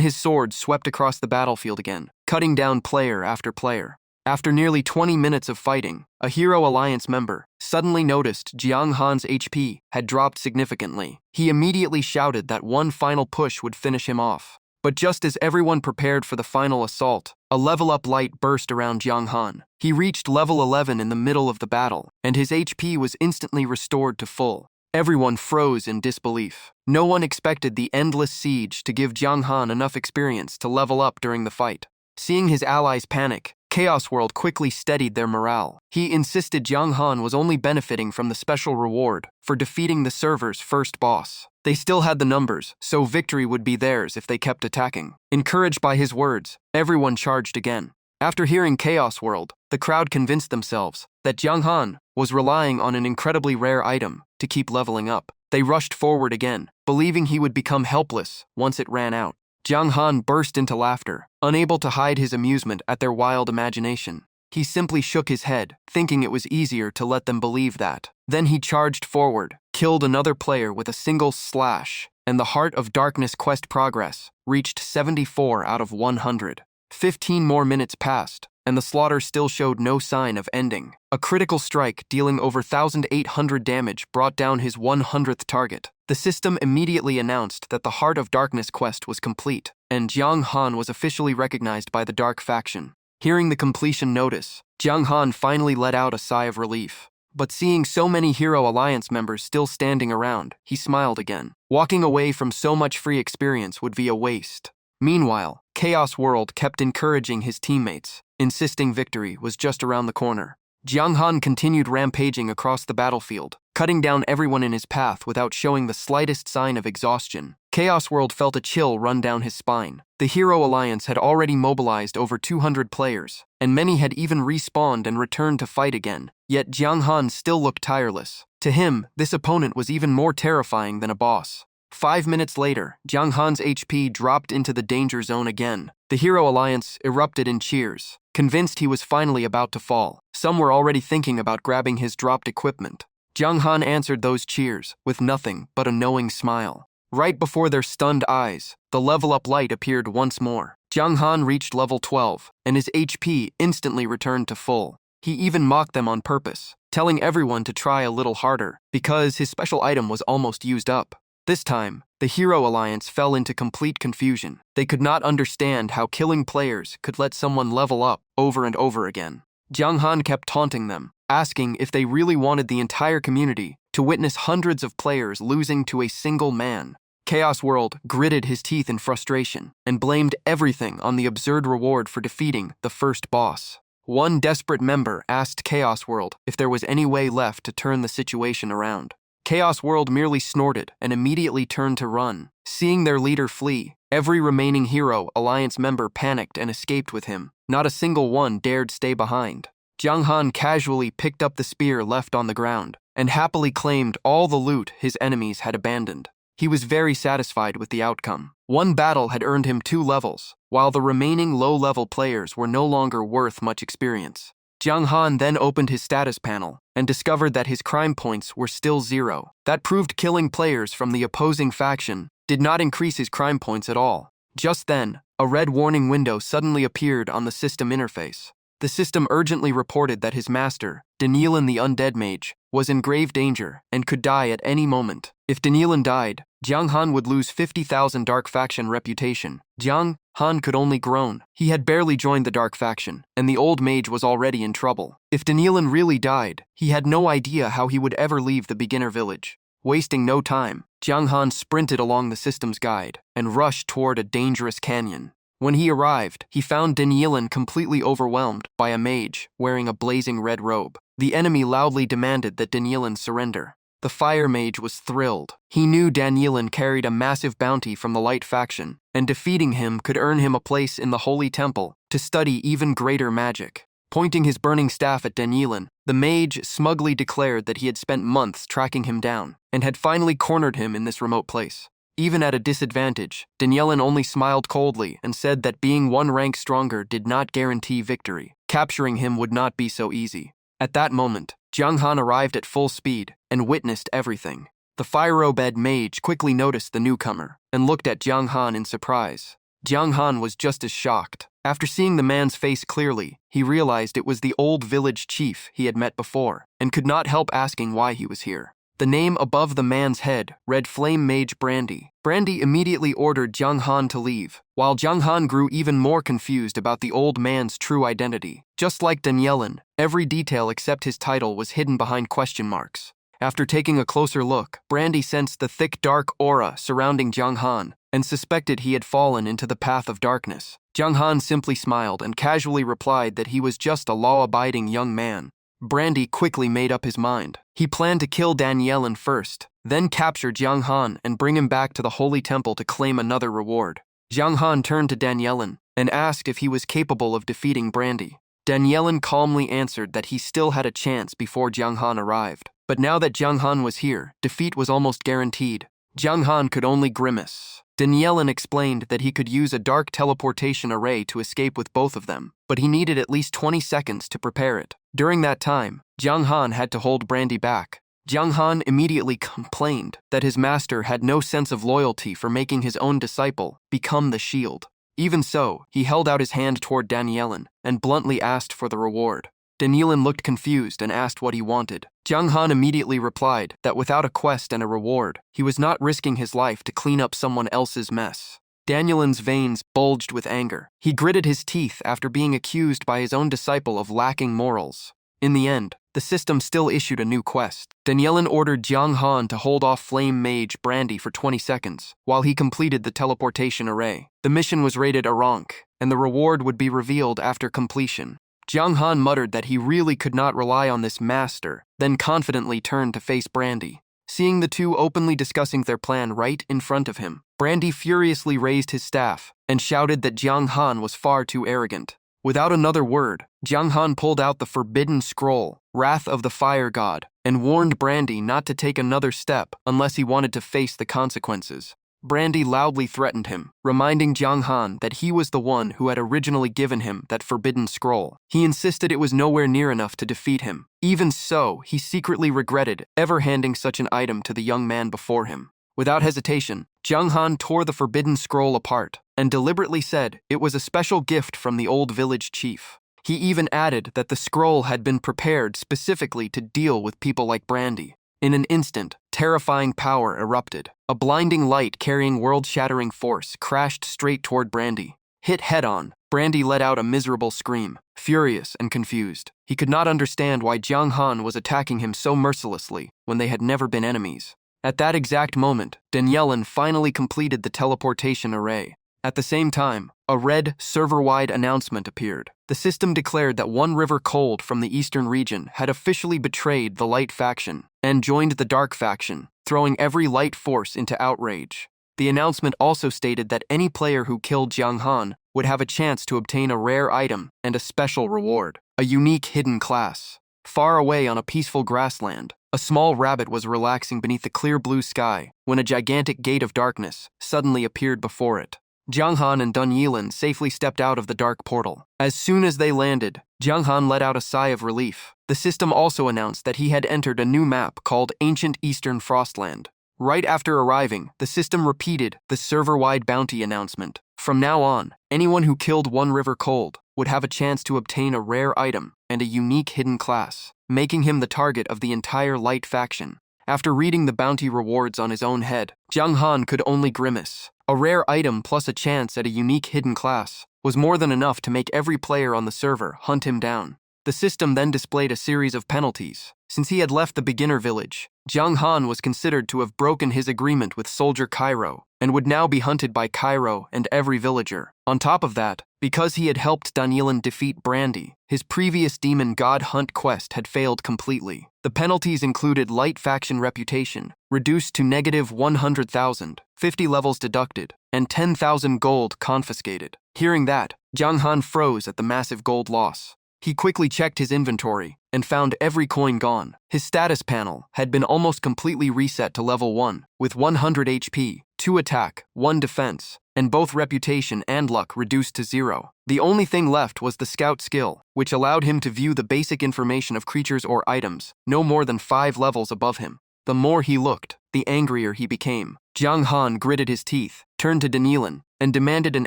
his sword swept across the battlefield again, cutting down player after player. After nearly 20 minutes of fighting, a Hero Alliance member suddenly noticed Jiang Han's HP had dropped significantly. He immediately shouted that one final push would finish him off. But just as everyone prepared for the final assault, a level-up light burst around Jiang Han. He reached level 11 in the middle of the battle, and his HP was instantly restored to full. Everyone froze in disbelief. No one expected the endless siege to give Jiang Han enough experience to level up during the fight. Seeing his allies panic, Chaos World quickly steadied their morale. He insisted Jiang Han was only benefiting from the special reward for defeating the server's first boss. They still had the numbers, so victory would be theirs if they kept attacking. Encouraged by his words, everyone charged again. After hearing Chaos World, the crowd convinced themselves that Jiang Han was relying on an incredibly rare item to keep leveling up. They rushed forward again, believing he would become helpless once it ran out. Jiang Han burst into laughter, unable to hide his amusement at their wild imagination. He simply shook his head, thinking it was easier to let them believe that. Then he charged forward, killed another player with a single slash, and the Heart of Darkness quest progress reached 74 out of 100. 15 more minutes passed, and the slaughter still showed no sign of ending. A critical strike dealing over 1,800 damage brought down his 100th target. The system immediately announced that the Heart of Darkness quest was complete, and Jiang Han was officially recognized by the Dark faction. Hearing the completion notice, Jiang Han finally let out a sigh of relief. But seeing so many Hero Alliance members still standing around, he smiled again. Walking away from so much free experience would be a waste. Meanwhile, Chaos World kept encouraging his teammates, insisting victory was just around the corner. Jiang Han continued rampaging across the battlefield, cutting down everyone in his path without showing the slightest sign of exhaustion. Chaos World felt a chill run down his spine. The Hero Alliance had already mobilized over 200 players, and many had even respawned and returned to fight again. Yet Jiang Han still looked tireless. To him, this opponent was even more terrifying than a boss. 5 minutes later, Jiang Han's HP dropped into the danger zone again. The Hero Alliance erupted in cheers, convinced he was finally about to fall. Some were already thinking about grabbing his dropped equipment. Jiang Han answered those cheers with nothing but a knowing smile. Right before their stunned eyes, the level-up light appeared once more. Jiang Han reached level 12, and his HP instantly returned to full. He even mocked them on purpose, telling everyone to try a little harder, because his special item was almost used up. This time, the Hero Alliance fell into complete confusion. They could not understand how killing players could let someone level up over and over again. Jiang Han kept taunting them, asking if they really wanted the entire community to witness hundreds of players losing to a single man. Chaos World gritted his teeth in frustration and blamed everything on the absurd reward for defeating the first boss. One desperate member asked Chaos World if there was any way left to turn the situation around. Chaos World merely snorted and immediately turned to run. Seeing their leader flee, every remaining Hero Alliance member panicked and escaped with him. Not a single one dared stay behind. Jiang Han casually picked up the spear left on the ground and happily claimed all the loot his enemies had abandoned. He was very satisfied with the outcome. One battle had earned him 2 levels, while the remaining low-level players were no longer worth much experience. Jiang Han then opened his status panel and discovered that his crime points were still 0. That proved killing players from the opposing faction did not increase his crime points at all. Just then, a red warning window suddenly appeared on the system interface. The system urgently reported that his master, Danielin the Undead Mage, was in grave danger and could die at any moment. If Danielin died, Jiang Han would lose 50,000 Dark Faction reputation. Jiang Han could only groan. He had barely joined the Dark Faction, and the old mage was already in trouble. If Danielin really died, he had no idea how he would ever leave the beginner village. Wasting no time, Jiang Han sprinted along the system's guide and rushed toward a dangerous canyon. When he arrived, he found Danielin completely overwhelmed by a mage wearing a blazing red robe. The enemy loudly demanded that Danielin surrender. The fire mage was thrilled. He knew Danielin carried a massive bounty from the light faction, and defeating him could earn him a place in the holy temple to study even greater magic. Pointing his burning staff at Danielin, the mage smugly declared that he had spent months tracking him down and had finally cornered him in this remote place. Even at a disadvantage, Danielin only smiled coldly and said that being one rank stronger did not guarantee victory. Capturing him would not be so easy. At that moment, Jiang Han arrived at full speed and witnessed everything. The fire-robed mage quickly noticed the newcomer and looked at Jiang Han in surprise. Jiang Han was just as shocked. After seeing the man's face clearly, he realized it was the old village chief he had met before and could not help asking why he was here. The name above the man's head read Flame Mage Brandy. Brandy immediately ordered Jiang Han to leave, while Jiang Han grew even more confused about the old man's true identity. Just like Danielin, every detail except his title was hidden behind question marks. After taking a closer look, Brandy sensed the thick dark aura surrounding Jiang Han and suspected he had fallen into the path of darkness. Jiang Han simply smiled and casually replied that he was just a law-abiding young man. Brandy quickly made up his mind. He planned to kill Danielin first, then capture Jiang Han and bring him back to the Holy Temple to claim another reward. Jiang Han turned to Danielin and asked if he was capable of defeating Brandy. Danielin calmly answered that he still had a chance before Jiang Han arrived. But now that Jiang Han was here, defeat was almost guaranteed. Jiang Han could only grimace. Danielin explained that he could use a dark teleportation array to escape with both of them, but he needed at least 20 seconds to prepare it. During that time, Jiang Han had to hold Brandy back. Jiang Han immediately complained that his master had no sense of loyalty for making his own disciple become the shield. Even so, he held out his hand toward Danielin and bluntly asked for the reward. Danielin looked confused and asked what he wanted. Jiang Han immediately replied that without a quest and a reward, he was not risking his life to clean up someone else's mess. Danielin's veins bulged with anger. He gritted his teeth after being accused by his own disciple of lacking morals. In the end, the system still issued a new quest. Danielin ordered Jiang Han to hold off Flame Mage Brandy for 20 seconds while he completed the teleportation array. The mission was rated a rank, and the reward would be revealed after completion. Jiang Han muttered that he really could not rely on this master, then confidently turned to face Brandy. Seeing the two openly discussing their plan right in front of him, Brandy furiously raised his staff and shouted that Jiang Han was far too arrogant. Without another word, Jiang Han pulled out the forbidden scroll, Wrath of the Fire God, and warned Brandy not to take another step unless he wanted to face the consequences. Brandy loudly threatened him, reminding Jiang Han that he was the one who had originally given him that forbidden scroll. He insisted it was nowhere near enough to defeat him. Even so, he secretly regretted ever handing such an item to the young man before him. Without hesitation, Jiang Han tore the forbidden scroll apart and deliberately said it was a special gift from the old village chief. He even added that the scroll had been prepared specifically to deal with people like Brandy. In an instant, terrifying power erupted. A blinding light carrying world-shattering force crashed straight toward Brandy. Hit head-on, Brandy let out a miserable scream, furious and confused. He could not understand why Jiang Han was attacking him so mercilessly when they had never been enemies. At that exact moment, Danielin finally completed the teleportation array. At the same time, a red, server-wide announcement appeared. The system declared that one river cold from the eastern region had officially betrayed the light faction and joined the dark faction, throwing every light force into outrage. The announcement also stated that any player who killed Jiang Han would have a chance to obtain a rare item and a special reward, a unique hidden class. Far away on a peaceful grassland, a small rabbit was relaxing beneath the clear blue sky when a gigantic gate of darkness suddenly appeared before it. Jiang Han and Danielin safely stepped out of the dark portal. As soon as they landed, Jiang Han let out a sigh of relief. The system also announced that he had entered a new map called Ancient Eastern Frostland. Right after arriving, the system repeated the server-wide bounty announcement. From now on, anyone who killed one river cold would have a chance to obtain a rare item and a unique hidden class, making him the target of the entire light faction. After reading the bounty rewards on his own head, Jiang Han could only grimace. A rare item plus a chance at a unique hidden class was more than enough to make every player on the server hunt him down. The system then displayed a series of penalties. Since he had left the beginner village, Jiang Han was considered to have broken his agreement with Soldier Cairo and would now be hunted by Cairo and every villager. On top of that, because he had helped Danielin defeat Brandy, his previous demon god hunt quest had failed completely. The penalties included light faction reputation, reduced to negative 100,000, 50 levels deducted, and 10,000 gold confiscated. Hearing that, Jiang Han froze at the massive gold loss. He quickly checked his inventory and found every coin gone. His status panel had been almost completely reset to level 1, with 100 HP, 2 attack, 1 defense, and both reputation and luck reduced to 0. The only thing left was the scout skill, which allowed him to view the basic information of creatures or items, no more than 5 levels above him. The more he looked, the angrier he became. Jiang Han gritted his teeth, turned to Danielin, and demanded an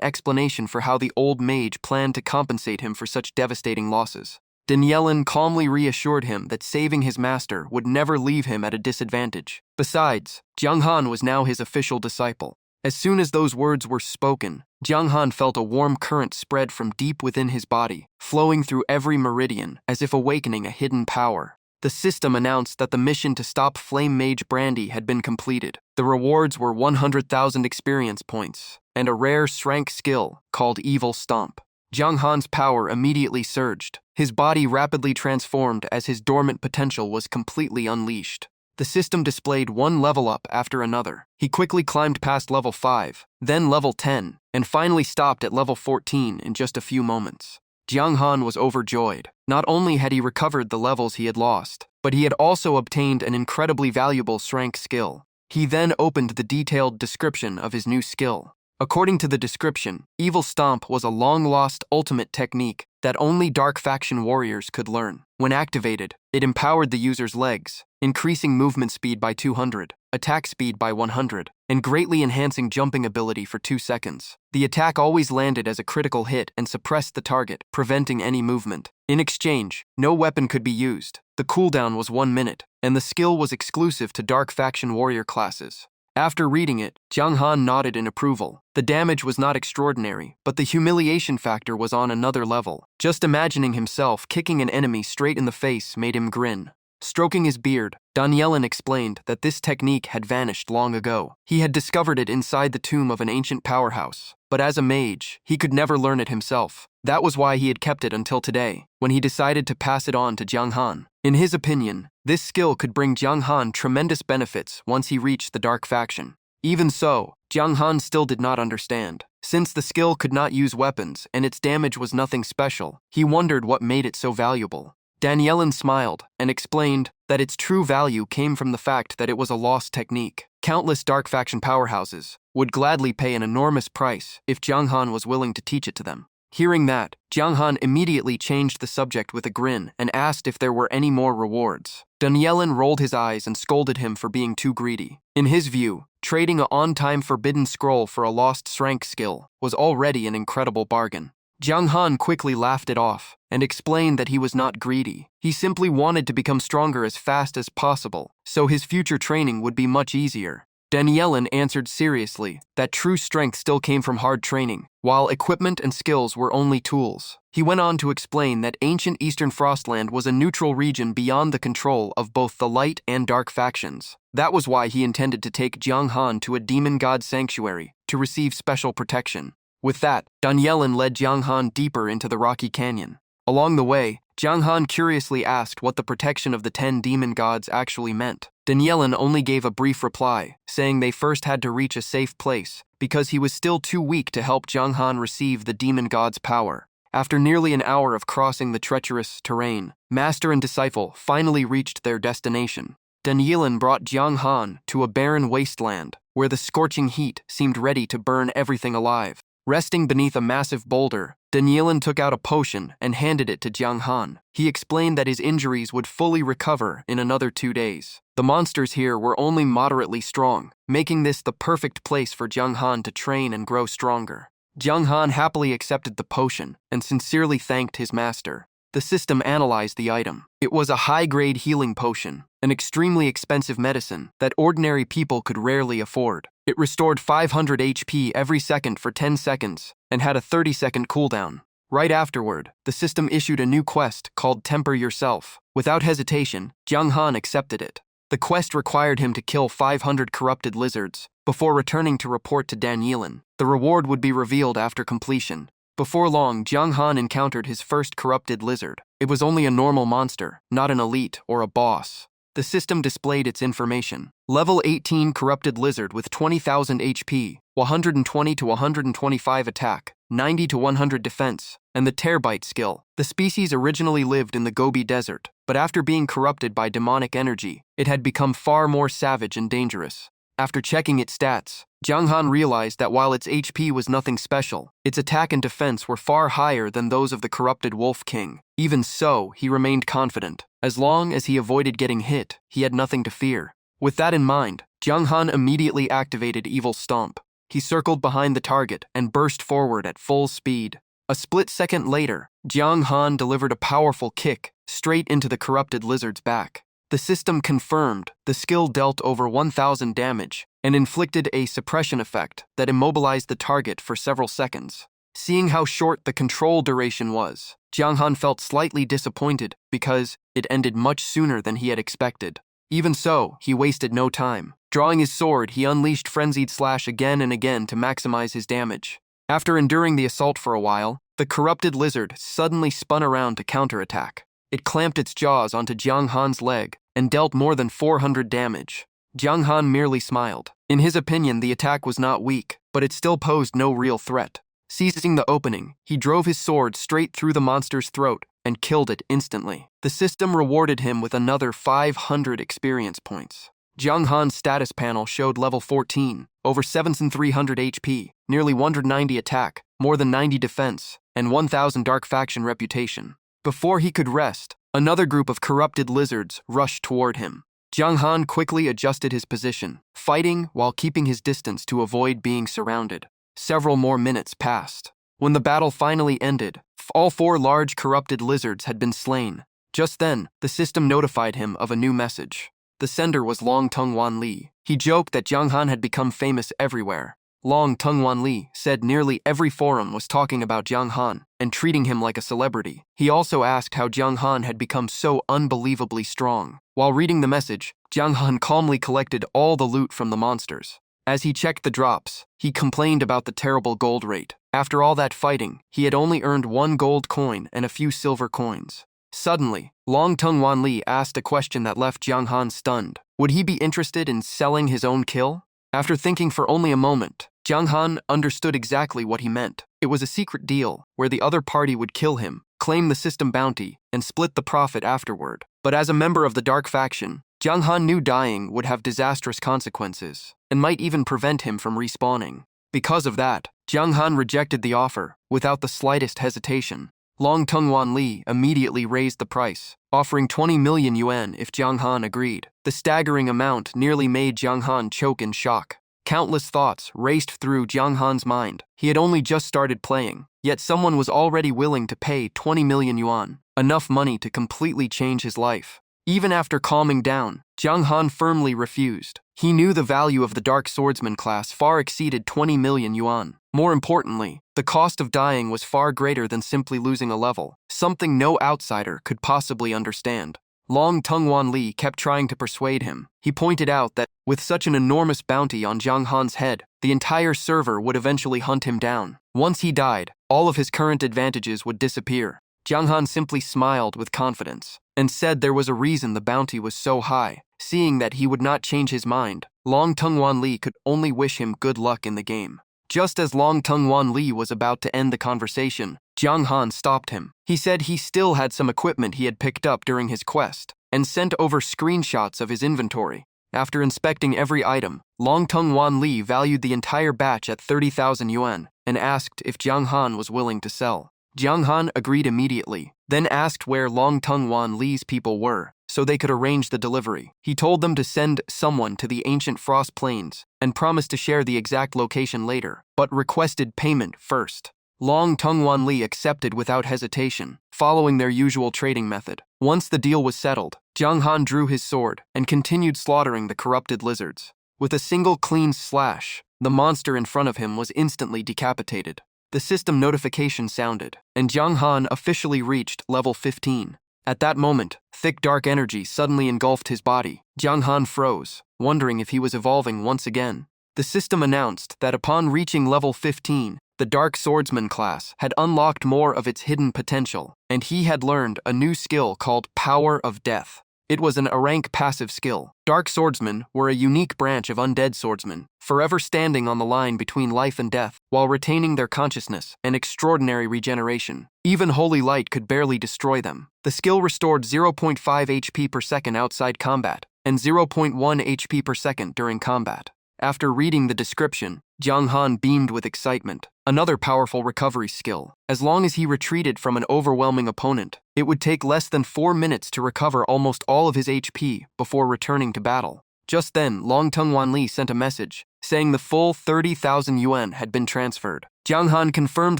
explanation for how the old mage planned to compensate him for such devastating losses. Danielin calmly reassured him that saving his master would never leave him at a disadvantage. Besides, Jiang Han was now his official disciple. As soon as those words were spoken, Jiang Han felt a warm current spread from deep within his body, flowing through every meridian as if awakening a hidden power. The system announced that the mission to stop Flame Mage Brandy had been completed. The rewards were 100,000 experience points and a rare strength skill called Evil Stomp. Jiang Han's power immediately surged. His body rapidly transformed as his dormant potential was completely unleashed. The system displayed one level up after another. He quickly climbed past level 5, then level 10, and finally stopped at level 14 in just a few moments. Jiang Han was overjoyed. Not only had he recovered the levels he had lost, but he had also obtained an incredibly valuable strength skill. He then opened the detailed description of his new skill. According to the description, Evil Stomp was a long-lost ultimate technique that only Dark Faction warriors could learn. When activated, it empowered the user's legs, increasing movement speed by 200, attack speed by 100, and greatly enhancing jumping ability for 2 seconds. The attack always landed as a critical hit and suppressed the target, preventing any movement. In exchange, no weapon could be used. The cooldown was 1 minute, and the skill was exclusive to Dark Faction warrior classes. After reading it, Jiang Han nodded in approval. The damage was not extraordinary, but the humiliation factor was on another level. Just imagining himself kicking an enemy straight in the face made him grin. Stroking his beard, Danielin explained that this technique had vanished long ago. He had discovered it inside the tomb of an ancient powerhouse, but as a mage, he could never learn it himself. That was why he had kept it until today, when he decided to pass it on to Jiang Han. In his opinion, this skill could bring Jiang Han tremendous benefits once he reached the Dark Faction. Even so, Jiang Han still did not understand. Since the skill could not use weapons and its damage was nothing special, he wondered what made it so valuable. Danielin smiled and explained that its true value came from the fact that it was a lost technique. Countless Dark Faction powerhouses would gladly pay an enormous price if Jiang Han was willing to teach it to them. Hearing that, Jiang Han immediately changed the subject with a grin and asked if there were any more rewards. Danielin rolled his eyes and scolded him for being too greedy. In his view, trading a on-time forbidden scroll for a lost strength skill was already an incredible bargain. Jiang Han quickly laughed it off and explained that he was not greedy. He simply wanted to become stronger as fast as possible, so his future training would be much easier. Danielin answered seriously that true strength still came from hard training, while equipment and skills were only tools. He went on to explain that ancient Eastern Frostland was a neutral region beyond the control of both the Light and Dark factions. That was why he intended to take Jiang Han to a demon god sanctuary to receive special protection. With that, Danielin led Jiang Han deeper into the rocky canyon. Along the way, Jiang Han curiously asked what the protection of the 10 demon gods actually meant. Danielin only gave a brief reply, saying they first had to reach a safe place because he was still too weak to help Jiang Han receive the demon god's power. After nearly an hour of crossing the treacherous terrain, master and disciple finally reached their destination. Danielin brought Jiang Han to a barren wasteland where the scorching heat seemed ready to burn everything alive. Resting beneath a massive boulder, Danielin took out a potion and handed it to Jiang Han. He explained that his injuries would fully recover in another 2 days. The monsters here were only moderately strong, making this the perfect place for Jiang Han to train and grow stronger. Jiang Han happily accepted the potion and sincerely thanked his master. The system analyzed the item. It was a high-grade healing potion, an extremely expensive medicine that ordinary people could rarely afford. It restored 500 HP every second for 10 seconds and had a 30-second cooldown. Right afterward, the system issued a new quest called Temper Yourself. Without hesitation, Jiang Han accepted it. The quest required him to kill 500 corrupted lizards before returning to report to Dan Yilin. The reward would be revealed after completion. Before long, Jiang Han encountered his first corrupted lizard. It was only a normal monster, not an elite or a boss. The system displayed its information. Level 18 corrupted lizard with 20,000 HP, 120 to 125 attack, 90 to 100 defense, and the Tearbite skill. The species originally lived in the Gobi Desert, but after being corrupted by demonic energy, it had become far more savage and dangerous. After checking its stats, Jiang Han realized that while its HP was nothing special, its attack and defense were far higher than those of the corrupted Wolf King. Even so, he remained confident. As long as he avoided getting hit, he had nothing to fear. With that in mind, Jiang Han immediately activated Evil Stomp. He circled behind the target and burst forward at full speed. A split second later, Jiang Han delivered a powerful kick straight into the corrupted lizard's back. The system confirmed the skill dealt over 1,000 damage and inflicted a suppression effect that immobilized the target for several seconds. Seeing how short the control duration was, Jiang Han felt slightly disappointed because it ended much sooner than he had expected. Even so, he wasted no time. Drawing his sword, he unleashed Frenzied Slash again and again to maximize his damage. After enduring the assault for a while, the corrupted lizard suddenly spun around to counterattack. It clamped its jaws onto Jiang Han's leg and dealt more than 400 damage. Jiang Han merely smiled. In his opinion, the attack was not weak, but it still posed no real threat. Seizing the opening, he drove his sword straight through the monster's throat and killed it instantly. The system rewarded him with another 500 experience points. Jiang Han's status panel showed level 14, over 7,300 HP, nearly 190 attack, more than 90 defense, and 1,000 dark faction reputation. Before he could rest, another group of corrupted lizards rushed toward him. Jiang Han quickly adjusted his position, fighting while keeping his distance to avoid being surrounded. Several more minutes passed. When the battle finally ended, all 4 large corrupted lizards had been slain. Just then, the system notified him of a new message. The sender was Long Tung Wan Li. He joked that Jiang Han had become famous everywhere. Long Tung Wan Li said nearly every forum was talking about Jiang Han and treating him like a celebrity. He also asked how Jiang Han had become so unbelievably strong. While reading the message, Jiang Han calmly collected all the loot from the monsters. As he checked the drops, he complained about the terrible gold rate. After all that fighting, he had only earned 1 gold coin and a few silver coins. Suddenly, Long Tung Wan Li asked a question that left Jiang Han stunned. Would he be interested in selling his own kill? After thinking for only a moment, Jiang Han understood exactly what he meant. It was a secret deal where the other party would kill him, claim the system bounty, and split the profit afterward. But as a member of the Dark Faction, Jiang Han knew dying would have disastrous consequences and might even prevent him from respawning. Because of that, Jiang Han rejected the offer without the slightest hesitation. Long Tung Wan Li immediately raised the price, offering 20 million yuan if Jiang Han agreed. The staggering amount nearly made Jiang Han choke in shock. Countless thoughts raced through Jiang Han's mind. He had only just started playing, yet someone was already willing to pay 20 million yuan, enough money to completely change his life. Even after calming down, Jiang Han firmly refused. He knew the value of the Dark Swordsman class far exceeded 20 million yuan. More importantly, the cost of dying was far greater than simply losing a level, something no outsider could possibly understand. Long Tung Wan Li kept trying to persuade him. He pointed out that, with such an enormous bounty on Jiang Han's head, the entire server would eventually hunt him down. Once he died, all of his current advantages would disappear. Jiang Han simply smiled with confidence and said there was a reason the bounty was so high. Seeing that he would not change his mind, Long Tung Wan Li could only wish him good luck in the game. Just as Long Tung Wan Li was about to end the conversation, Jiang Han stopped him. He said he still had some equipment he had picked up during his quest and sent over screenshots of his inventory. After inspecting every item, Long Tung Wan Li valued the entire batch at 30,000 yuan and asked if Jiang Han was willing to sell. Jiang Han agreed immediately, then asked where Long Tung Wan Li's people were, so they could arrange the delivery. He told them to send someone to the ancient Frost Plains and promised to share the exact location later, but requested payment first. Long Tung Wan Li accepted without hesitation, following their usual trading method. Once the deal was settled, Jiang Han drew his sword and continued slaughtering the corrupted lizards. With a single clean slash, the monster in front of him was instantly decapitated. The system notification sounded, and Jiang Han officially reached level 15. At that moment, thick dark energy suddenly engulfed his body. Jiang Han froze, wondering if he was evolving once again. The system announced that upon reaching level 15, the Dark Swordsman class had unlocked more of its hidden potential, and he had learned a new skill called Power of Death. It was an A-rank passive skill. Dark Swordsmen were a unique branch of undead swordsmen, forever standing on the line between life and death, while retaining their consciousness and extraordinary regeneration. Even holy light could barely destroy them. The skill restored 0.5 HP per second outside combat, and 0.1 HP per second during combat. After reading the description, Jiang Han beamed with excitement. Another powerful recovery skill. As long as he retreated from an overwhelming opponent, it would take less than 4 minutes to recover almost all of his HP before returning to battle. Just then, Longtung Wanli sent a message, saying the full 30,000 yuan had been transferred. Jiang Han confirmed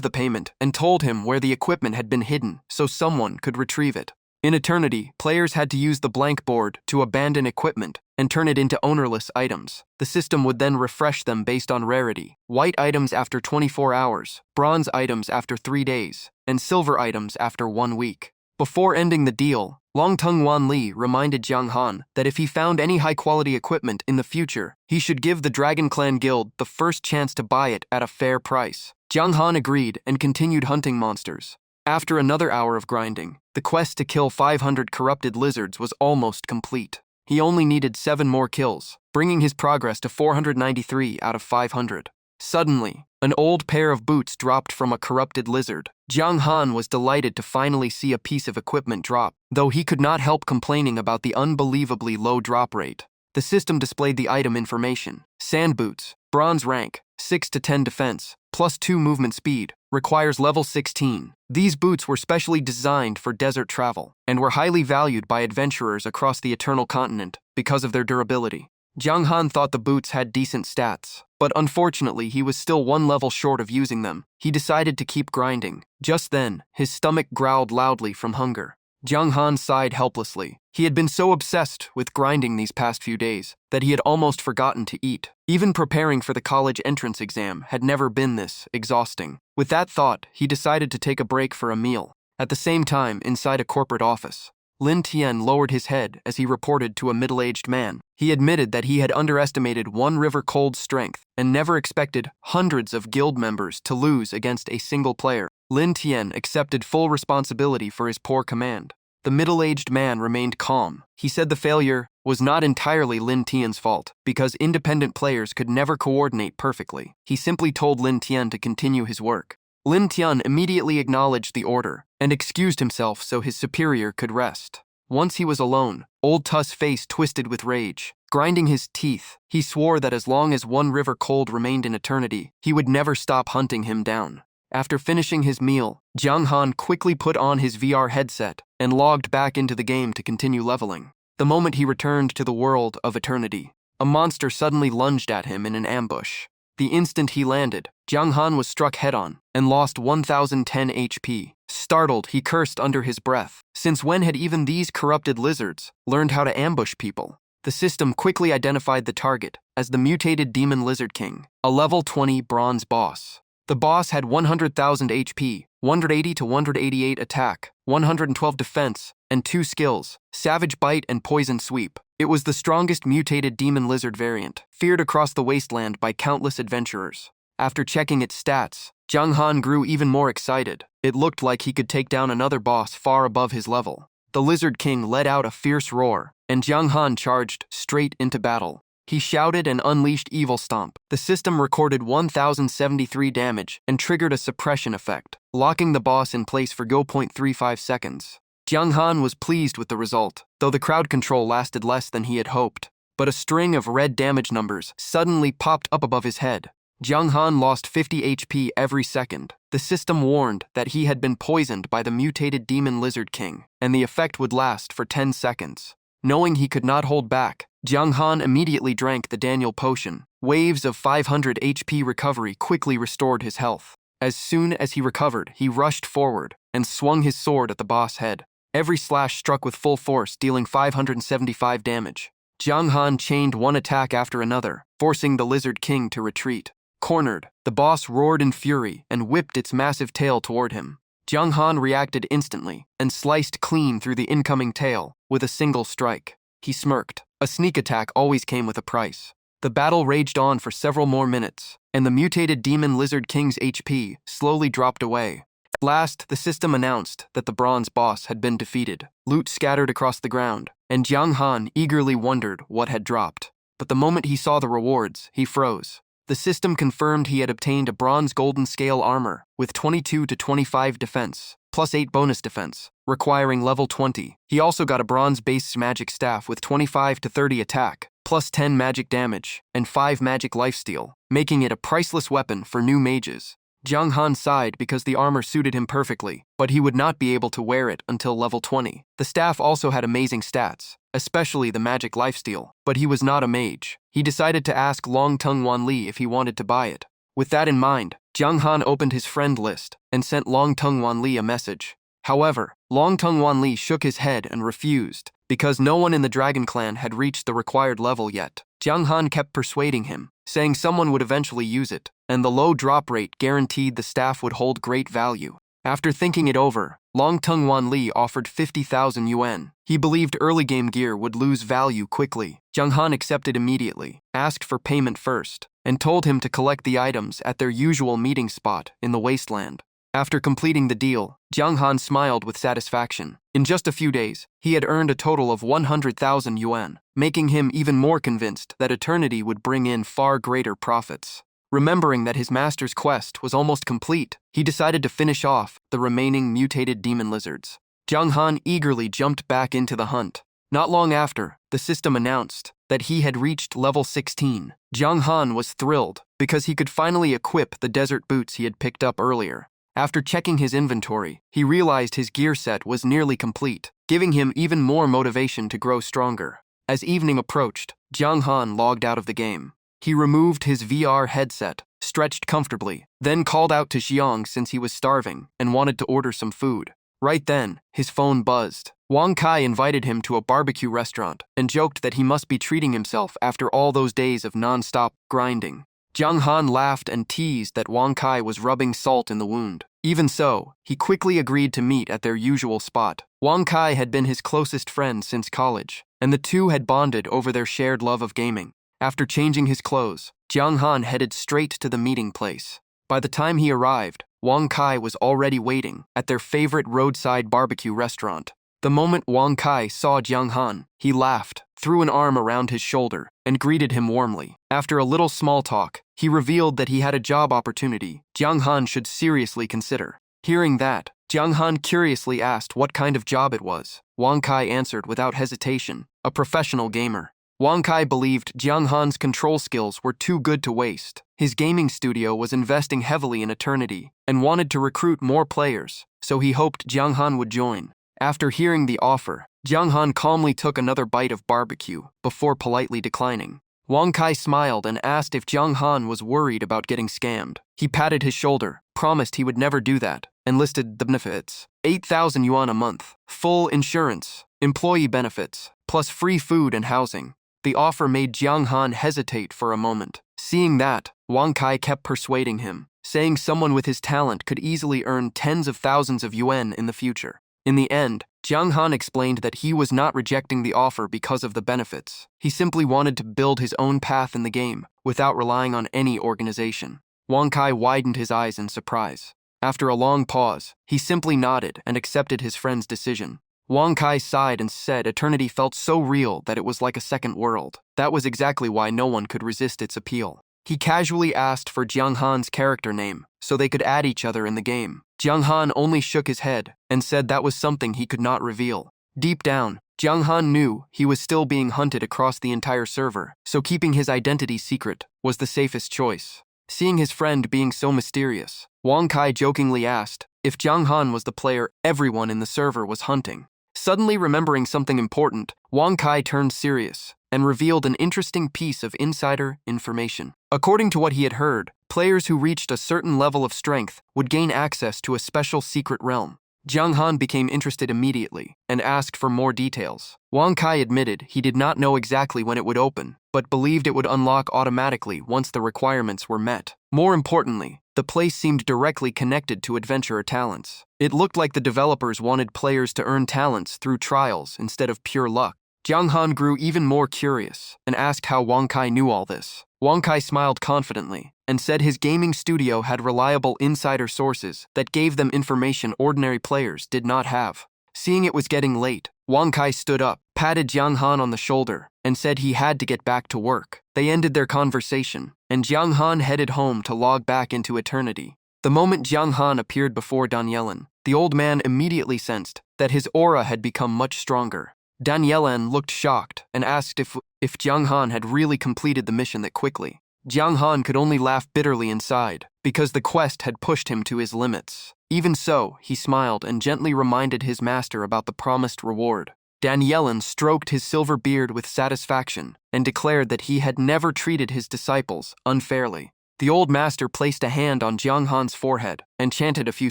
the payment and told him where the equipment had been hidden so someone could retrieve it. In Eternity, players had to use the blank board to abandon equipment and turn it into ownerless items. The system would then refresh them based on rarity. White items after 24 hours, bronze items after 3 days, and silver items after 1 week. Before ending the deal, Longtung Wanli reminded Jiang Han that if he found any high-quality equipment in the future, he should give the Dragon Clan Guild the first chance to buy it at a fair price. Jiang Han agreed and continued hunting monsters. After another hour of grinding, the quest to kill 500 corrupted lizards was almost complete. He only needed 7 more kills, bringing his progress to 493 out of 500. Suddenly, an old pair of boots dropped from a corrupted lizard. Jiang Han was delighted to finally see a piece of equipment drop, though he could not help complaining about the unbelievably low drop rate. The system displayed the item information. Sand boots, bronze rank, 6 to 10 defense, plus 2 movement speed, requires level 16. These boots were specially designed for desert travel, and were highly valued by adventurers across the Eternal Continent because of their durability. Jiang Han thought the boots had decent stats, but unfortunately he was still 1 level short of using them. He decided to keep grinding. Just then, his stomach growled loudly from hunger. Jiang Han sighed helplessly. He had been so obsessed with grinding these past few days that he had almost forgotten to eat. Even preparing for the college entrance exam had never been this exhausting. With that thought, he decided to take a break for a meal. At the same time, inside a corporate office, Lin Tian lowered his head as he reported to a middle-aged man. He admitted that he had underestimated One River Cold's strength and never expected hundreds of guild members to lose against a single player. Lin Tian accepted full responsibility for his poor command. The middle-aged man remained calm. He said the failure was not entirely Lin Tian's fault, because independent players could never coordinate perfectly. He simply told Lin Tian to continue his work. Lin Tian immediately acknowledged the order and excused himself so his superior could rest. Once he was alone, Old Tuss' face twisted with rage. Grinding his teeth, he swore that as long as One River Cold remained in Eternity, he would never stop hunting him down. After finishing his meal, Jiang Han quickly put on his VR headset and logged back into the game to continue leveling. The moment he returned to the world of Eternity, a monster suddenly lunged at him in an ambush. The instant he landed, Jiang Han was struck head-on and lost 1010 HP. Startled, he cursed under his breath. Since when had even these corrupted lizards learned how to ambush people? The system quickly identified the target as the mutated Demon Lizard King, a level 20 bronze boss. The boss had 100,000 HP, 180 to 188 attack, 112 defense, and 2 skills, Savage Bite and Poison Sweep. It was the strongest mutated demon lizard variant, feared across the wasteland by countless adventurers. After checking its stats, Jiang Han grew even more excited. It looked like he could take down another boss far above his level. The Lizard King let out a fierce roar, and Jiang Han charged straight into battle. He shouted and unleashed Evil Stomp. The system recorded 1,073 damage and triggered a suppression effect, locking the boss in place for 0.35 seconds. Jiang Han was pleased with the result, though the crowd control lasted less than he had hoped. But a string of red damage numbers suddenly popped up above his head. Jiang Han lost 50 HP every second. The system warned that he had been poisoned by the mutated Demon Lizard King, and the effect would last for 10 seconds. Knowing he could not hold back, Jiang Han immediately drank the Daniel potion. Waves of 500 HP recovery quickly restored his health. As soon as he recovered, he rushed forward and swung his sword at the boss' head. Every slash struck with full force, dealing 575 damage. Jiang Han chained one attack after another, forcing the Lizard King to retreat. Cornered, the boss roared in fury and whipped its massive tail toward him. Jiang Han reacted instantly and sliced clean through the incoming tail with a single strike. He smirked. A sneak attack always came with a price. The battle raged on for several more minutes, and the mutated demon lizard king's HP slowly dropped away. At last, the system announced that the bronze boss had been defeated. Loot scattered across the ground, and Jiang Han eagerly wondered what had dropped. But the moment he saw the rewards, he froze. The system confirmed he had obtained a bronze golden scale armor with 22 to 25 defense, plus 8 bonus defense, requiring level 20. He also got a bronze-based magic staff with 25 to 30 attack, plus 10 magic damage, and 5 magic lifesteal, making it a priceless weapon for new mages. Jiang Han sighed because the armor suited him perfectly, but he would not be able to wear it until level 20. The staff also had amazing stats, especially the magic lifesteal, but he was not a mage. He decided to ask Long Tongue Wan Li if he wanted to buy it. With that in mind, Jiang Han opened his friend list and sent Long Tongue Wan Li a message. However, Long Tongue Wan Li shook his head and refused, because no one in the Dragon Clan had reached the required level yet. Jiang Han kept persuading him, saying someone would eventually use it, and the low drop rate guaranteed the staff would hold great value. After thinking it over, Long Tongue Wan Li offered 50,000 yuan. He believed early game gear would lose value quickly. Jiang Han accepted immediately, asked for payment first, and told him to collect the items at their usual meeting spot in the wasteland. After completing the deal, Jiang Han smiled with satisfaction. In just a few days, he had earned a total of 100,000 yuan, making him even more convinced that eternity would bring in far greater profits. Remembering that his master's quest was almost complete, he decided to finish off the remaining mutated demon lizards. Jiang Han eagerly jumped back into the hunt. Not long after, the system announced that he had reached level 16. Jiang Han was thrilled because he could finally equip the desert boots he had picked up earlier. After checking his inventory, he realized his gear set was nearly complete, giving him even more motivation to grow stronger. As evening approached, Jiang Han logged out of the game. He removed his VR headset, stretched comfortably, then called out to Xiang since he was starving and wanted to order some food. Right then, his phone buzzed. Wang Kai invited him to a barbecue restaurant and joked that he must be treating himself after all those days of non-stop grinding. Jiang Han laughed and teased that Wang Kai was rubbing salt in the wound. Even so, he quickly agreed to meet at their usual spot. Wang Kai had been his closest friend since college, and the two had bonded over their shared love of gaming. After changing his clothes, Jiang Han headed straight to the meeting place. By the time he arrived, Wang Kai was already waiting at their favorite roadside barbecue restaurant. The moment Wang Kai saw Jiang Han, he laughed, threw an arm around his shoulder, and greeted him warmly. After a little small talk, he revealed that he had a job opportunity Jiang Han should seriously consider. Hearing that, Jiang Han curiously asked what kind of job it was. Wang Kai answered without hesitation, a professional gamer. Wang Kai believed Jiang Han's control skills were too good to waste. His gaming studio was investing heavily in Eternity and wanted to recruit more players, so he hoped Jiang Han would join. After hearing the offer, Jiang Han calmly took another bite of barbecue before politely declining. Wang Kai smiled and asked if Jiang Han was worried about getting scammed. He patted his shoulder, promised he would never do that, and listed the benefits. 8,000 yuan a month, full insurance, employee benefits, plus free food and housing. The offer made Jiang Han hesitate for a moment. Seeing that, Wang Kai kept persuading him, saying someone with his talent could easily earn tens of thousands of yuan in the future. In the end, Jiang Han explained that he was not rejecting the offer because of the benefits. He simply wanted to build his own path in the game, without relying on any organization. Wang Kai widened his eyes in surprise. After a long pause, he simply nodded and accepted his friend's decision. Wang Kai sighed and said Eternity felt so real that it was like a second world. That was exactly why no one could resist its appeal. He casually asked for Jiang Han's character name, so they could add each other in the game. Jiang Han only shook his head and said that was something he could not reveal. Deep down, Jiang Han knew he was still being hunted across the entire server, so keeping his identity secret was the safest choice. Seeing his friend being so mysterious, Wang Kai jokingly asked if Jiang Han was the player everyone in the server was hunting. Suddenly remembering something important, Wang Kai turned serious and revealed an interesting piece of insider information. According to what he had heard, players who reached a certain level of strength would gain access to a special secret realm. Jiang Han became interested immediately and asked for more details. Wang Kai admitted he did not know exactly when it would open, but believed it would unlock automatically once the requirements were met. More importantly, the place seemed directly connected to adventurer talents. It looked like the developers wanted players to earn talents through trials instead of pure luck. Jiang Han grew even more curious and asked how Wang Kai knew all this. Wang Kai smiled confidently and said his gaming studio had reliable insider sources that gave them information ordinary players did not have. Seeing it was getting late, Wang Kai stood up, patted Jiang Han on the shoulder, and said he had to get back to work. They ended their conversation, and Jiang Han headed home to log back into eternity. The moment Jiang Han appeared before Danielin, the old man immediately sensed that his aura had become much stronger. Danielin looked shocked and asked if Jiang Han had really completed the mission that quickly. Jiang Han could only laugh bitterly inside, because the quest had pushed him to his limits. Even so, he smiled and gently reminded his master about the promised reward. Danielin stroked his silver beard with satisfaction and declared that he had never treated his disciples unfairly. The old master placed a hand on Jiang Han's forehead and chanted a few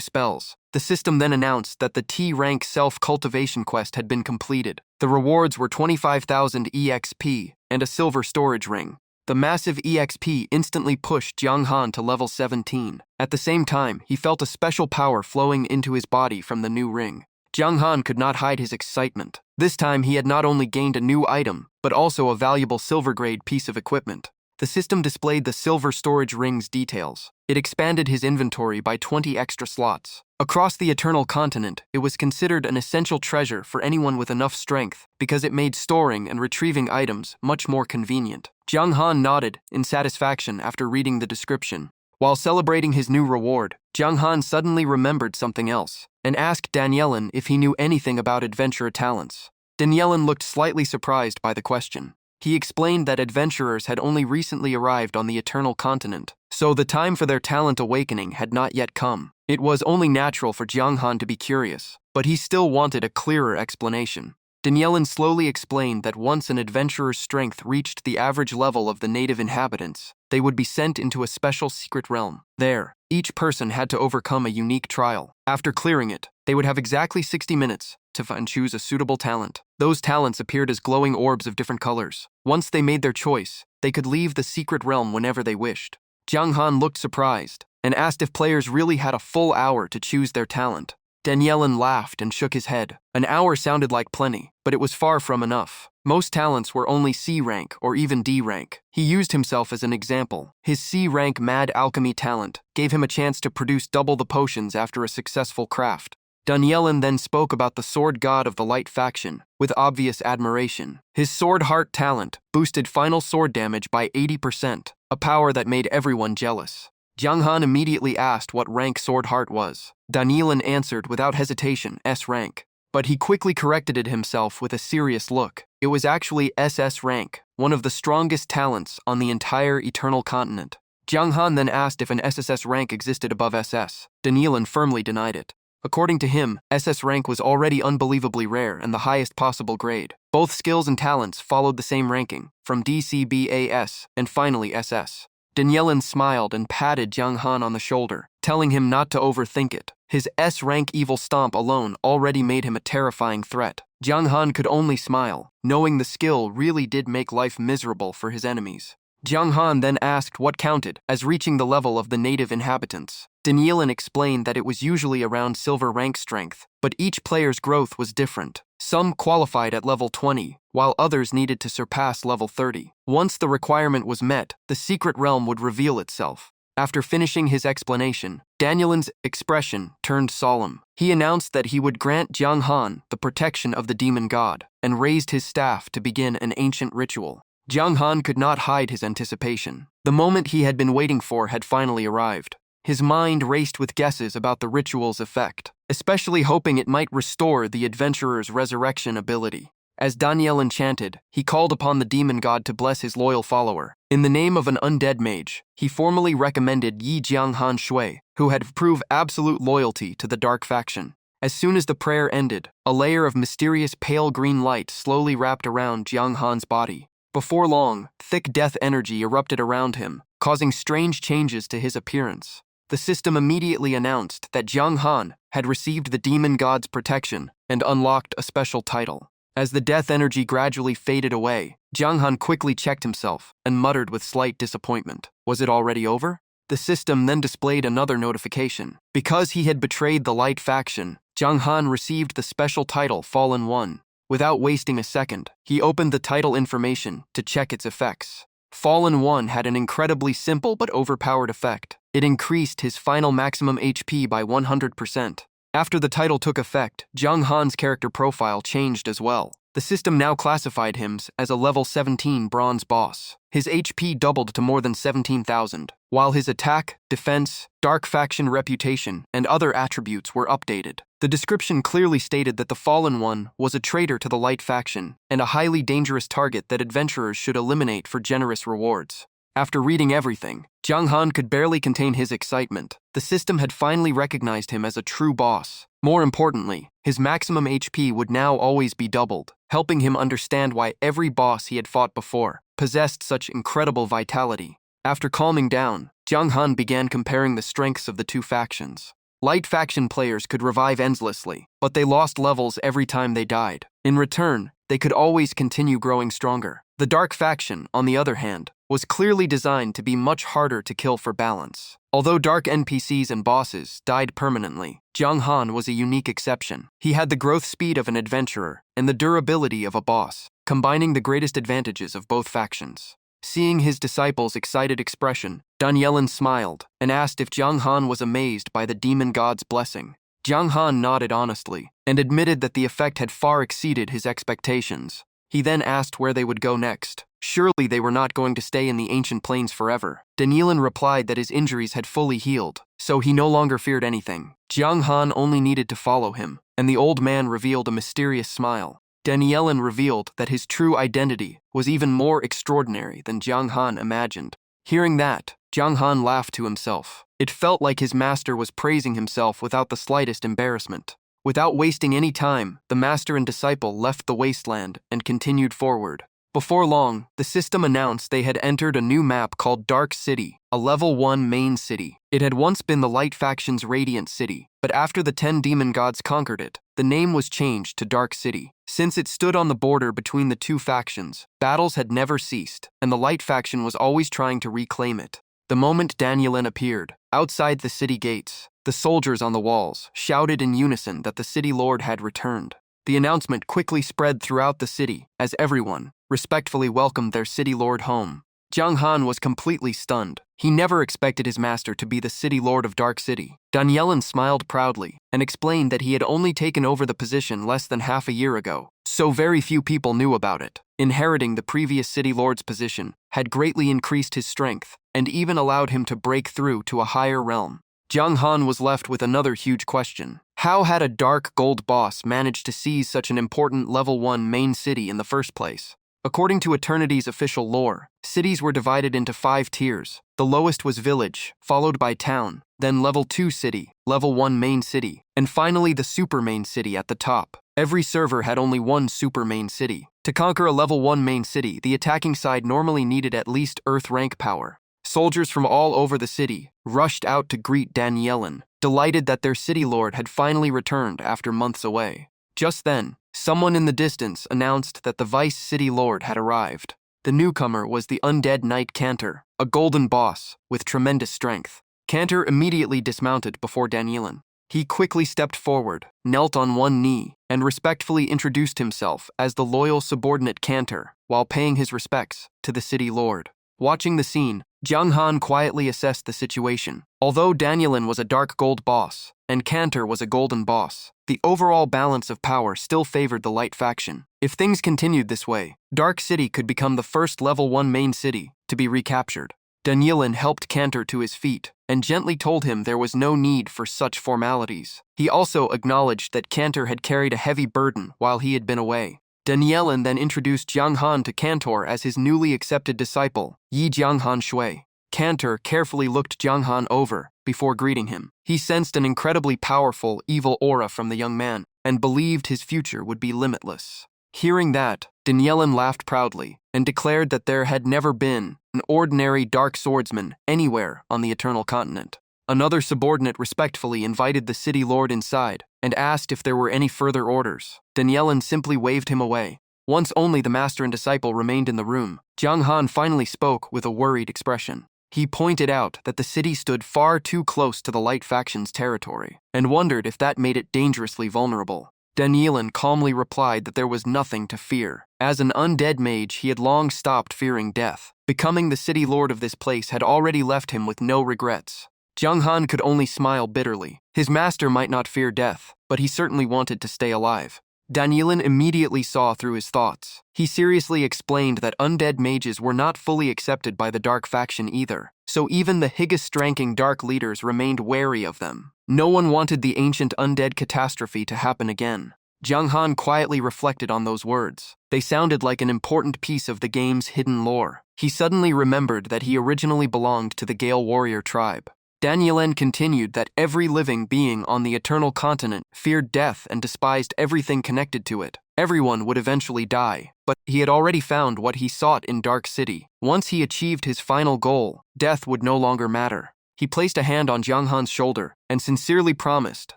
spells. The system then announced that the T-rank self-cultivation quest had been completed. The rewards were 25,000 EXP and a silver storage ring. The massive EXP instantly pushed Jiang Han to level 17. At the same time, he felt a special power flowing into his body from the new ring. Jiang Han could not hide his excitement. This time he had not only gained a new item, but also a valuable silver-grade piece of equipment. The system displayed the silver storage ring's details. It expanded his inventory by 20 extra slots. Across the Eternal Continent, it was considered an essential treasure for anyone with enough strength because it made storing and retrieving items much more convenient. Jiang Han nodded in satisfaction after reading the description. While celebrating his new reward, Jiang Han suddenly remembered something else and asked Danielin if he knew anything about adventurer talents. Danielin looked slightly surprised by the question. He explained that adventurers had only recently arrived on the Eternal Continent, so the time for their talent awakening had not yet come. It was only natural for Jiang Han to be curious, but he still wanted a clearer explanation. Danielin slowly explained that once an adventurer's strength reached the average level of the native inhabitants, they would be sent into a special secret realm. There, each person had to overcome a unique trial. After clearing it, they would have exactly 60 minutes to find and choose a suitable talent. Those talents appeared as glowing orbs of different colors. Once they made their choice, they could leave the secret realm whenever they wished. Jiang Han looked surprised and asked if players really had a full hour to choose their talent. Danielin laughed and shook his head. An hour sounded like plenty, but it was far from enough. Most talents were only C rank or even D rank. He used himself as an example. His C rank Mad Alchemy talent gave him a chance to produce double the potions after a successful craft. Danielin then spoke about the Sword God of the Light faction, with obvious admiration. His Sword Heart talent boosted final sword damage by 80%, a power that made everyone jealous. Jiang Han immediately asked what rank Sword Heart was. Danielin answered without hesitation, S rank. But he quickly corrected it himself with a serious look. It was actually SS rank, one of the strongest talents on the entire Eternal Continent. Jiang Han then asked if an SSS rank existed above SS. Danielin firmly denied it. According to him, SS rank was already unbelievably rare and the highest possible grade. Both skills and talents followed the same ranking, from DCBAS and finally SS. Danielin smiled and patted Jiang Han on the shoulder, telling him not to overthink it. His S-rank evil stomp alone already made him a terrifying threat. Jiang Han could only smile, knowing the skill really did make life miserable for his enemies. Jiang Han then asked what counted as reaching the level of the native inhabitants. Danielin explained that it was usually around silver rank strength, but each player's growth was different. Some qualified at level 20, while others needed to surpass level 30. Once the requirement was met, the secret realm would reveal itself. After finishing his explanation, Danielin's expression turned solemn. He announced that he would grant Jiang Han the protection of the demon god, and raised his staff to begin an ancient ritual. Jiang Han could not hide his anticipation. The moment he had been waiting for had finally arrived. His mind raced with guesses about the ritual's effect, especially hoping it might restore the adventurer's resurrection ability. As Danielin chanted, he called upon the demon god to bless his loyal follower. In the name of an undead mage, he formally recommended Yi Jiang Han Shui, who had proved absolute loyalty to the dark faction. As soon as the prayer ended, a layer of mysterious pale green light slowly wrapped around Jiang Han's body. Before long, thick death energy erupted around him, causing strange changes to his appearance. the system immediately announced that Jiang Han had received the demon god's protection and unlocked a special title. As the death energy gradually faded away, Jiang Han quickly checked himself and muttered with slight disappointment. Was it already over? The system then displayed another notification. Because he had betrayed the Light faction, Jiang Han received the special title Fallen One. Without wasting a second, he opened the title information to check its effects. Fallen One had an incredibly simple but overpowered effect. It increased his final maximum HP by 100%. After the title took effect, Jiang Han's character profile changed as well. The system now classified him as a level 17 bronze boss. His HP doubled to more than 17,000, while his attack, defense, dark faction reputation, and other attributes were updated. The description clearly stated that the Fallen One was a traitor to the Light faction and a highly dangerous target that adventurers should eliminate for generous rewards. After reading everything, Jiang Han could barely contain his excitement. The system had finally recognized him as a true boss. More importantly, his maximum HP would now always be doubled, helping him understand why every boss he had fought before possessed such incredible vitality. After calming down, Jiang Han began comparing the strengths of the two factions. Light faction players could revive endlessly, but they lost levels every time they died. In return, they could always continue growing stronger. The Dark faction, on the other hand, was clearly designed to be much harder to kill for balance. Although dark NPCs and bosses died permanently, Jiang Han was a unique exception. He had the growth speed of an adventurer and the durability of a boss, combining the greatest advantages of both factions. Seeing his disciples' excited expression, Danielin smiled and asked if Jiang Han was amazed by the demon god's blessing. Jiang Han nodded honestly and admitted that the effect had far exceeded his expectations. He then asked where they would go next. Surely they were not going to stay in the ancient plains forever. Danielin replied that his injuries had fully healed, so he no longer feared anything. Jiang Han only needed to follow him, and the old man revealed a mysterious smile. Danielin revealed that his true identity was even more extraordinary than Jiang Han imagined. Hearing that, Jiang Han laughed to himself. It felt like his master was praising himself without the slightest embarrassment. Without wasting any time, the master and disciple left the wasteland and continued forward. Before long, the system announced they had entered a new map called Dark City, a level 1 main city. It had once been the Light faction's Radiant City, but after the 10 demon gods conquered it, the name was changed to Dark City. Since it stood on the border between the two factions, battles had never ceased, and the Light faction was always trying to reclaim it. The moment Danielin appeared, outside the city gates, the soldiers on the walls shouted in unison that the city lord had returned. The announcement quickly spread throughout the city as everyone respectfully welcomed their city lord home. Jiang Han was completely stunned. He never expected his master to be the city lord of Dark City. Danielin smiled proudly and explained that he had only taken over the position less than half a year ago, so very few people knew about it. Inheriting the previous city lord's position had greatly increased his strength and even allowed him to break through to a higher realm. Jiang Han was left with another huge question. How had a dark gold boss managed to seize such an important level 1 main city in the first place? According to Eternity's official lore, cities were divided into 5 tiers. The lowest was village, followed by town, then level 2 city, level 1 main city, and finally the super main city at the top. Every server had only one super main city. To conquer a level 1 main city, the attacking side normally needed at least Earth rank power. Soldiers from all over the city rushed out to greet Danielin, delighted that their city lord had finally returned after months away. Just then, someone in the distance announced that the vice city lord had arrived. The newcomer was the undead knight Cantor, a golden boss with tremendous strength. Cantor immediately dismounted before Danielin. He quickly stepped forward, knelt on one knee, and respectfully introduced himself as the loyal subordinate Cantor while paying his respects to the city lord. Watching the scene, Jiang Han quietly assessed the situation. Although Danielin was a dark gold boss and Cantor was a golden boss, the overall balance of power still favored the Light faction. If things continued this way, Dark City could become the first level 1 main city to be recaptured. Danielin helped Cantor to his feet and gently told him there was no need for such formalities. He also acknowledged that Cantor had carried a heavy burden while he had been away. Danielin then introduced Jiang Han to Cantor as his newly accepted disciple, Yi Jianghan Shui. Cantor carefully looked Jiang Han over before greeting him. He sensed an incredibly powerful, evil aura from the young man and believed his future would be limitless. Hearing that, Danielin laughed proudly and declared that there had never been an ordinary dark swordsman anywhere on the Eternal Continent. Another subordinate respectfully invited the city lord inside and asked if there were any further orders. Danielin simply waved him away. Once only the master and disciple remained in the room, Jiang Han finally spoke with a worried expression. He pointed out that the city stood far too close to the Light Faction's territory and wondered if that made it dangerously vulnerable. Danielin calmly replied that there was nothing to fear. As an undead mage, he had long stopped fearing death. Becoming the city lord of this place had already left him with no regrets. Jiang Han could only smile bitterly. His master might not fear death, but he certainly wanted to stay alive. Danielin immediately saw through his thoughts. He seriously explained that undead mages were not fully accepted by the Dark Faction either, so even the highest-ranking Dark leaders remained wary of them. No one wanted the ancient undead catastrophe to happen again. Jiang Han quietly reflected on those words. They sounded like an important piece of the game's hidden lore. He suddenly remembered that he originally belonged to the Gale Warrior tribe. Danielin continued that every living being on the Eternal Continent feared death and despised everything connected to it. Everyone would eventually die, but he had already found what he sought in Dark City. Once he achieved his final goal, death would no longer matter. He placed a hand on Jiang Han's shoulder and sincerely promised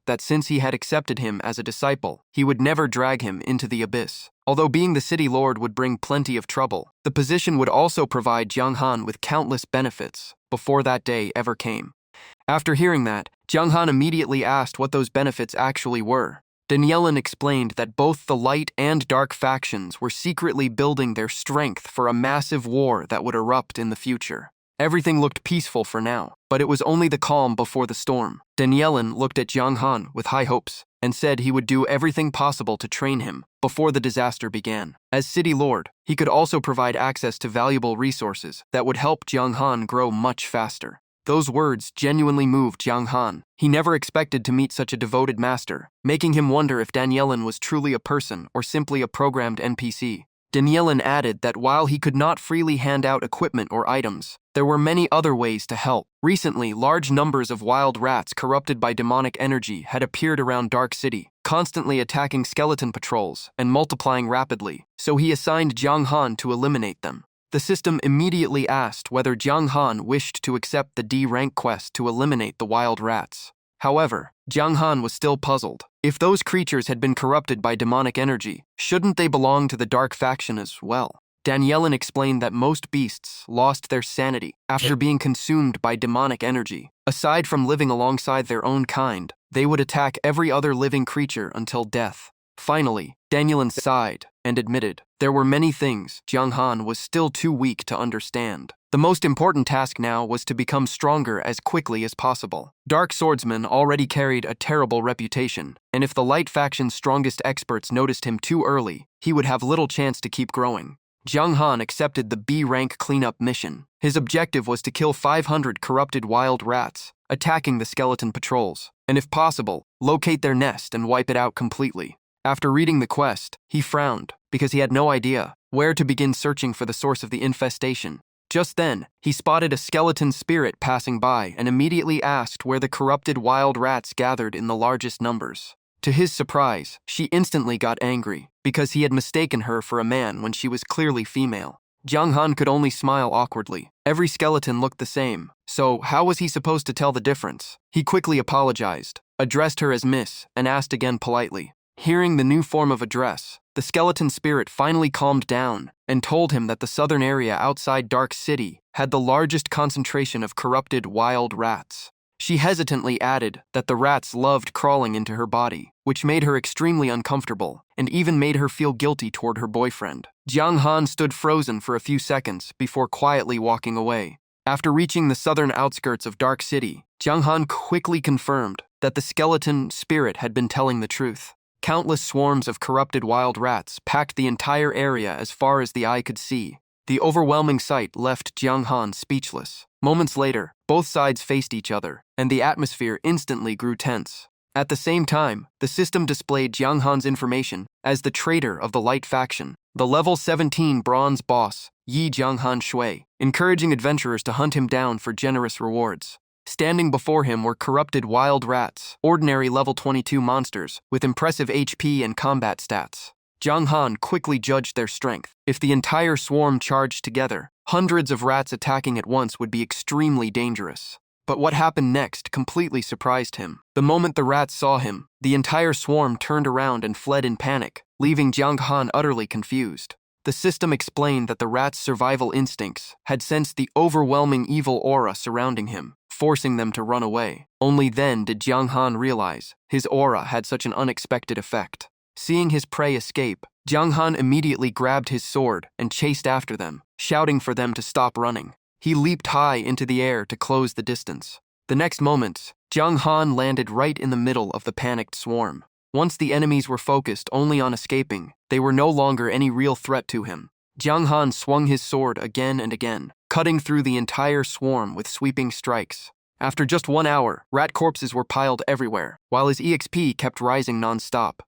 that since he had accepted him as a disciple, he would never drag him into the abyss. Although being the city lord would bring plenty of trouble, the position would also provide Jiang Han with countless benefits before that day ever came. After hearing that, Jiang Han immediately asked what those benefits actually were. Danielin explained that both the Light and Dark factions were secretly building their strength for a massive war that would erupt in the future. Everything looked peaceful for now, but it was only the calm before the storm. Danielin looked at Jiang Han with high hopes and said he would do everything possible to train him before the disaster began. As city lord, he could also provide access to valuable resources that would help Jiang Han grow much faster. Those words genuinely moved Jiang Han. He never expected to meet such a devoted master, making him wonder if Danielin was truly a person or simply a programmed NPC. Danielin added that while he could not freely hand out equipment or items, there were many other ways to help. Recently, large numbers of wild rats corrupted by demonic energy had appeared around Dark City, constantly attacking skeleton patrols and multiplying rapidly, so he assigned Jiang Han to eliminate them. The system immediately asked whether Jiang Han wished to accept the D-rank quest to eliminate the wild rats. However, Jiang Han was still puzzled. If those creatures had been corrupted by demonic energy, shouldn't they belong to the Dark Faction as well? Danielin explained that most beasts lost their sanity after being consumed by demonic energy. Aside from living alongside their own kind, they would attack every other living creature until death. Finally, Danielin sighed and admitted there were many things Jiang Han was still too weak to understand. The most important task now was to become stronger as quickly as possible. Dark swordsmen already carried a terrible reputation, and if the Light Faction's strongest experts noticed him too early, he would have little chance to keep growing. Jiang Han accepted the B-rank cleanup mission. His objective was to kill 500 corrupted wild rats, attacking the skeleton patrols, and if possible, locate their nest and wipe it out completely. After reading the quest, he frowned because he had no idea where to begin searching for the source of the infestation. Just then, he spotted a skeleton spirit passing by and immediately asked where the corrupted wild rats gathered in the largest numbers. To his surprise, she instantly got angry because he had mistaken her for a man when she was clearly female. Jiang Han could only smile awkwardly. Every skeleton looked the same, so how was he supposed to tell the difference? He quickly apologized, addressed her as Miss, and asked again politely. Hearing the new form of address, the skeleton spirit finally calmed down and told him that the southern area outside Dark City had the largest concentration of corrupted wild rats. She hesitantly added that the rats loved crawling into her body, which made her extremely uncomfortable and even made her feel guilty toward her boyfriend. Jiang Han stood frozen for a few seconds before quietly walking away. After reaching the southern outskirts of Dark City, Jiang Han quickly confirmed that the skeleton spirit had been telling the truth. Countless swarms of corrupted wild rats packed the entire area as far as the eye could see. The overwhelming sight left Jiang Han speechless. Moments later, both sides faced each other, and the atmosphere instantly grew tense. At the same time, the system displayed Jiang Han's information as the traitor of the Light Faction, the level 17 bronze boss, Yi Jianghan Shui, encouraging adventurers to hunt him down for generous rewards. Standing before him were corrupted wild rats, ordinary level 22 monsters with impressive HP and combat stats. Jiang Han quickly judged their strength. If the entire swarm charged together, hundreds of rats attacking at once would be extremely dangerous. But what happened next completely surprised him. The moment the rats saw him, the entire swarm turned around and fled in panic, leaving Jiang Han utterly confused. The system explained that the rat's survival instincts had sensed the overwhelming evil aura surrounding him, forcing them to run away. Only then did Jiang Han realize his aura had such an unexpected effect. Seeing his prey escape, Jiang Han immediately grabbed his sword and chased after them, shouting for them to stop running. He leaped high into the air to close the distance. The next moment, Jiang Han landed right in the middle of the panicked swarm. Once the enemies were focused only on escaping, they were no longer any real threat to him. Jiang Han swung his sword again and again, cutting through the entire swarm with sweeping strikes. After just 1 hour, rat corpses were piled everywhere, while his EXP kept rising non-stop.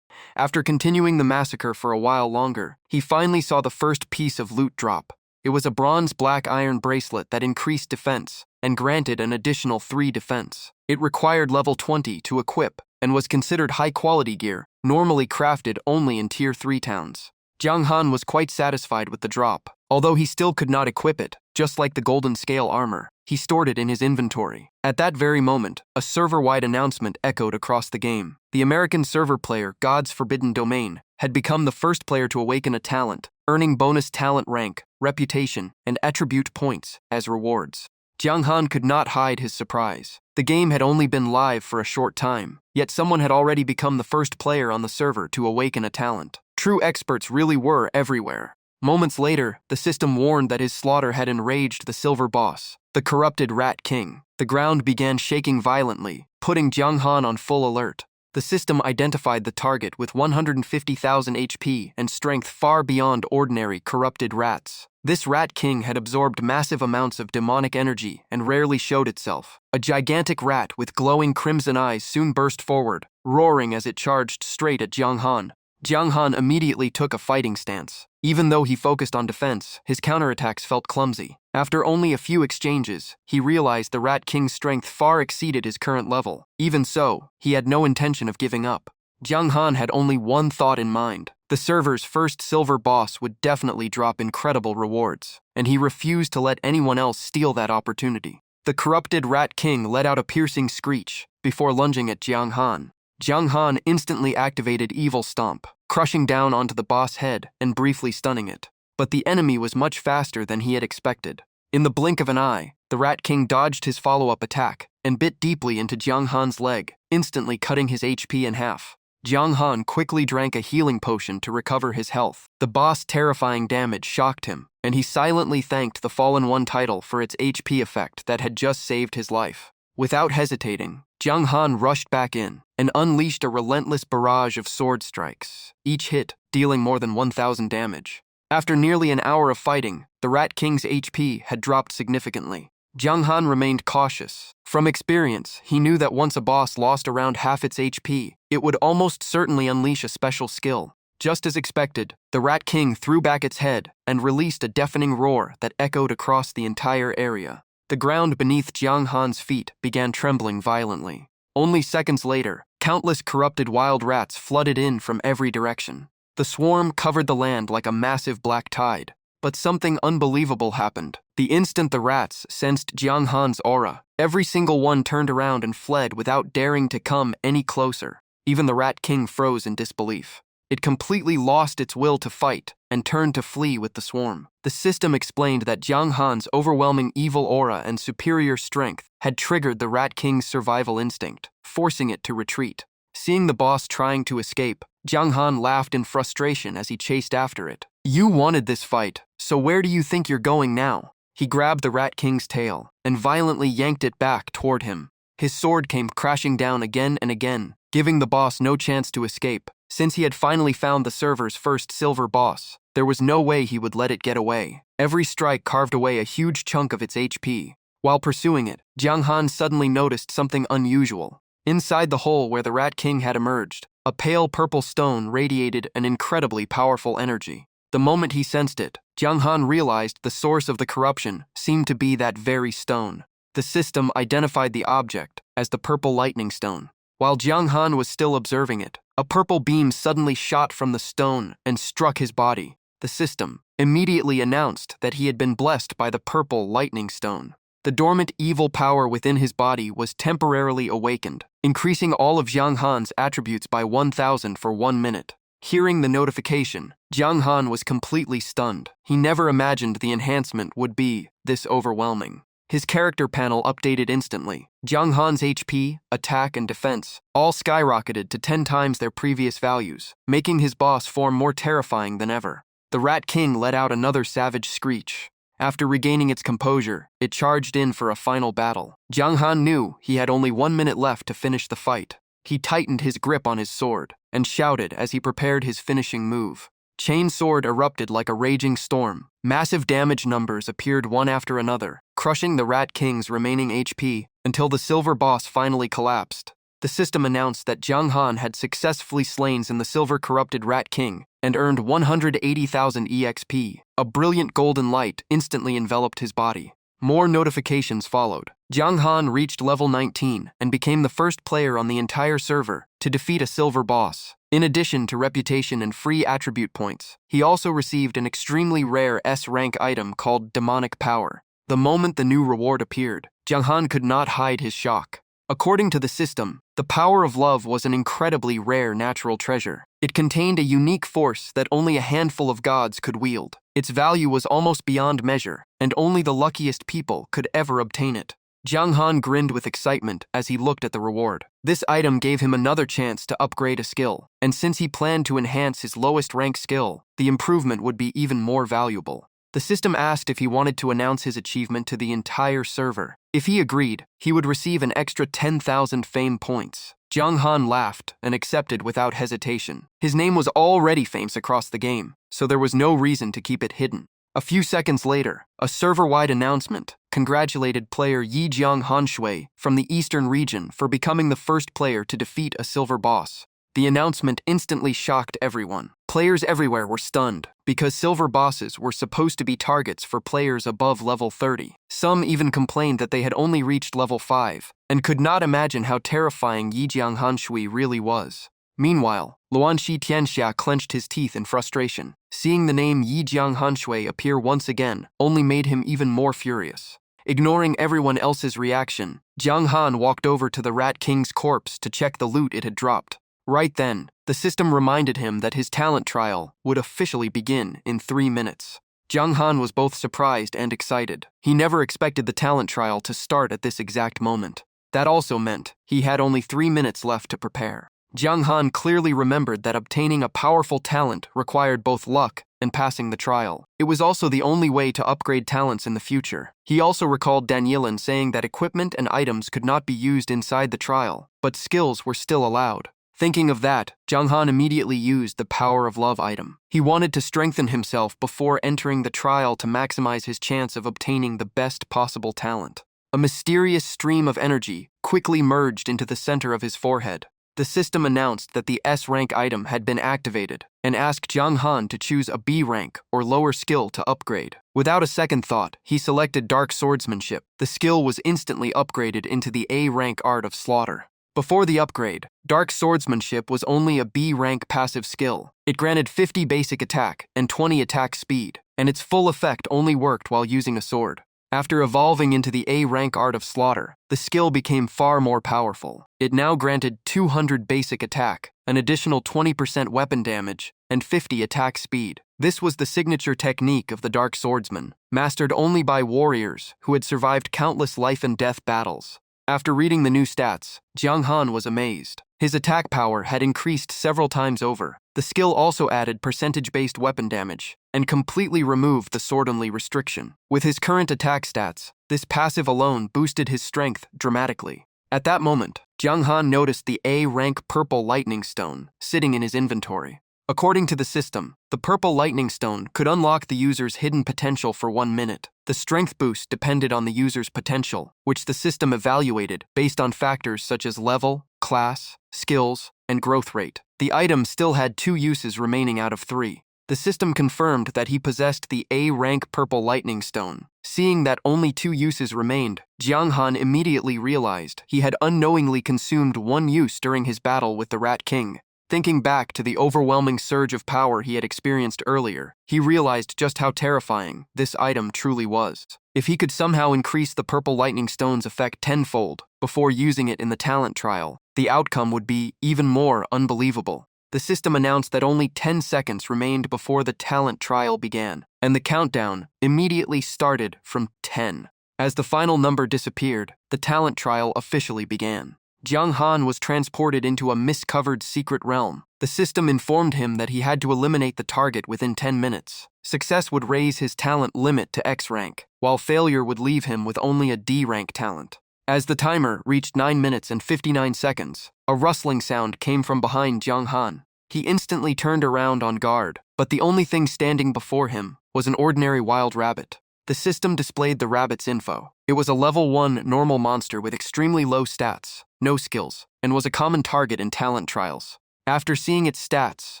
After continuing the massacre for a while longer, he finally saw the first piece of loot drop. It was a bronze black iron bracelet that increased defense and granted an additional 3 defense. It required level 20 to equip and was considered high-quality gear, normally crafted only in Tier 3 towns. Jiang Han was quite satisfied with the drop, although he still could not equip it, just like the golden scale armor. He stored it in his inventory. At that very moment, a server-wide announcement echoed across the game. The American server player, God's Forbidden Domain, had become the first player to awaken a talent, earning bonus talent rank, reputation, and attribute points as rewards. Jiang Han could not hide his surprise. The game had only been live for a short time, yet someone had already become the first player on the server to awaken a talent. True experts really were everywhere. Moments later, the system warned that his slaughter had enraged the silver boss, the corrupted Rat King. The ground began shaking violently, putting Jiang Han on full alert. The system identified the target with 150,000 HP and strength far beyond ordinary corrupted rats. This Rat King had absorbed massive amounts of demonic energy and rarely showed itself. A gigantic rat with glowing crimson eyes soon burst forward, roaring as it charged straight at Jiang Han. Jiang Han immediately took a fighting stance. Even though he focused on defense, his counterattacks felt clumsy. After only a few exchanges, he realized the Rat King's strength far exceeded his current level. Even so, he had no intention of giving up. Jiang Han had only one thought in mind. The server's first silver boss would definitely drop incredible rewards, and he refused to let anyone else steal that opportunity. The corrupted Rat King let out a piercing screech before lunging at Jiang Han. Jiang Han instantly activated Evil Stomp, crushing down onto the boss head and briefly stunning it. But the enemy was much faster than he had expected. In the blink of an eye, the Rat King dodged his follow-up attack and bit deeply into Jiang Han's leg, instantly cutting his HP in half. Jiang Han quickly drank a healing potion to recover his health. The boss' terrifying damage shocked him, and he silently thanked the Fallen One title for its HP effect that had just saved his life. Without hesitating, Jiang Han rushed back in and unleashed a relentless barrage of sword strikes, each hit dealing more than 1,000 damage. After nearly an hour of fighting, the Rat King's HP had dropped significantly. Jiang Han remained cautious. From experience, he knew that once a boss lost around half its HP, it would almost certainly unleash a special skill. Just as expected, the Rat King threw back its head and released a deafening roar that echoed across the entire area. The ground beneath Jiang Han's feet began trembling violently. Only seconds later, countless corrupted wild rats flooded in from every direction. The swarm covered the land like a massive black tide. But something unbelievable happened. The instant the rats sensed Jiang Han's aura, every single one turned around and fled without daring to come any closer. Even the Rat King froze in disbelief. It completely lost its will to fight and turned to flee with the swarm. The system explained that Jiang Han's overwhelming evil aura and superior strength had triggered the Rat King's survival instinct, forcing it to retreat. Seeing the boss trying to escape, Jiang Han laughed in frustration as he chased after it. "You wanted this fight, so where do you think you're going now?" He grabbed the Rat King's tail and violently yanked it back toward him. His sword came crashing down again and again, giving the boss no chance to escape. Since he had finally found the server's first silver boss, there was no way he would let it get away. Every strike carved away a huge chunk of its HP. While pursuing it, Jiang Han suddenly noticed something unusual. Inside the hole where the Rat King had emerged, a pale purple stone radiated an incredibly powerful energy. The moment he sensed it, Jiang Han realized the source of the corruption seemed to be that very stone. The system identified the object as the purple lightning stone. While Jiang Han was still observing it, a purple beam suddenly shot from the stone and struck his body. The system immediately announced that he had been blessed by the purple lightning stone. The dormant evil power within his body was temporarily awakened, increasing all of Jiang Han's attributes by 1,000 for 1 minute. Hearing the notification, Jiang Han was completely stunned. He never imagined the enhancement would be this overwhelming. His character panel updated instantly. Jiang Han's HP, attack, and defense all skyrocketed to 10 times their previous values, making his boss form more terrifying than ever. The Rat King let out another savage screech. After regaining its composure, it charged in for a final battle. Jiang Han knew he had only 1 minute left to finish the fight. He tightened his grip on his sword and shouted as he prepared his finishing move. Chain Sword erupted like a raging storm. Massive damage numbers appeared one after another, crushing the Rat King's remaining HP until the silver boss finally collapsed. The system announced that Jiang Han had successfully slain the silver corrupted Rat King and earned 180,000 EXP. A brilliant golden light instantly enveloped his body. More notifications followed. Jiang Han reached level 19 and became the first player on the entire server to defeat a silver boss. In addition to reputation and free attribute points, he also received an extremely rare S-rank item called Demonic Power. The moment the new reward appeared, Jiang Han could not hide his shock. According to the system, the power of love was an incredibly rare natural treasure. It contained a unique force that only a handful of gods could wield. Its value was almost beyond measure, and only the luckiest people could ever obtain it. Jiang Han grinned with excitement as he looked at the reward. This item gave him another chance to upgrade a skill, and since he planned to enhance his lowest rank skill, the improvement would be even more valuable. The system asked if he wanted to announce his achievement to the entire server. If he agreed, he would receive an extra 10,000 fame points. Jiang Han laughed and accepted without hesitation. His name was already famous across the game, so there was no reason to keep it hidden. A few seconds later, a server-wide announcement congratulated player Yi Jiang Hanshui from the eastern region for becoming the first player to defeat a silver boss. The announcement instantly shocked everyone. Players everywhere were stunned because silver bosses were supposed to be targets for players above level 30. Some even complained that they had only reached level 5 and could not imagine how terrifying Yi Jiang Hanshui really was. Meanwhile, Luanxi Tianxia clenched his teeth in frustration. Seeing the name Yi Jiang Hanshui appear once again only made him even more furious. Ignoring everyone else's reaction, Jiang Han walked over to the Rat King's corpse to check the loot it had dropped. Right then, the system reminded him that his talent trial would officially begin in 3 minutes. Jiang Han was both surprised and excited. He never expected the talent trial to start at this exact moment. That also meant he had only 3 minutes left to prepare. Jiang Han clearly remembered that obtaining a powerful talent required both luck and passing the trial. It was also the only way to upgrade talents in the future. He also recalled Danielin saying that equipment and items could not be used inside the trial, but skills were still allowed. Thinking of that, Jiang Han immediately used the Power of Love item. He wanted to strengthen himself before entering the trial to maximize his chance of obtaining the best possible talent. A mysterious stream of energy quickly merged into the center of his forehead. The system announced that the S-rank item had been activated and asked Jiang Han to choose a B rank or lower skill to upgrade. Without a second thought, he selected Dark Swordsmanship. The skill was instantly upgraded into the A rank Art of Slaughter. Before the upgrade, Dark Swordsmanship was only a B rank passive skill. It granted 50 basic attack and 20 attack speed, and its full effect only worked while using a sword. After evolving into the A-rank Art of Slaughter, the skill became far more powerful. It now granted 200 basic attack, an additional 20% weapon damage, and 50 attack speed. This was the signature technique of the Dark Swordsman, mastered only by warriors who had survived countless life and death battles. After reading the new stats, Jiang Han was amazed. His attack power had increased several times over. The skill also added percentage-based weapon damage and completely removed the sword-only restriction. With his current attack stats, this passive alone boosted his strength dramatically. At that moment, Jiang Han noticed the A-rank Purple Lightning Stone sitting in his inventory. According to the system, the Purple Lightning Stone could unlock the user's hidden potential for 1 minute. The strength boost depended on the user's potential, which the system evaluated based on factors such as level, class, skills, and growth rate. The item still had 2 uses remaining out of 3. The system confirmed that he possessed the A-rank Purple Lightning Stone. Seeing that only 2 uses remained, Jiang Han immediately realized he had unknowingly consumed 1 use during his battle with the Rat King. Thinking back to the overwhelming surge of power he had experienced earlier, he realized just how terrifying this item truly was. If he could somehow increase the purple lightning stone's effect tenfold before using it in the talent trial, the outcome would be even more unbelievable. The system announced that only 10 seconds remained before the talent trial began, and the countdown immediately started from 10. As the final number disappeared, the talent trial officially began. Jiang Han was transported into a mist-covered secret realm. The system informed him that he had to eliminate the target within 10 minutes. Success would raise his talent limit to X rank, while failure would leave him with only a D rank talent. As the timer reached 9 minutes and 59 seconds, a rustling sound came from behind Jiang Han. He instantly turned around on guard, but the only thing standing before him was an ordinary wild rabbit. The system displayed the rabbit's info. It was a level 1 normal monster with extremely low stats, no skills, and was a common target in talent trials. After seeing its stats,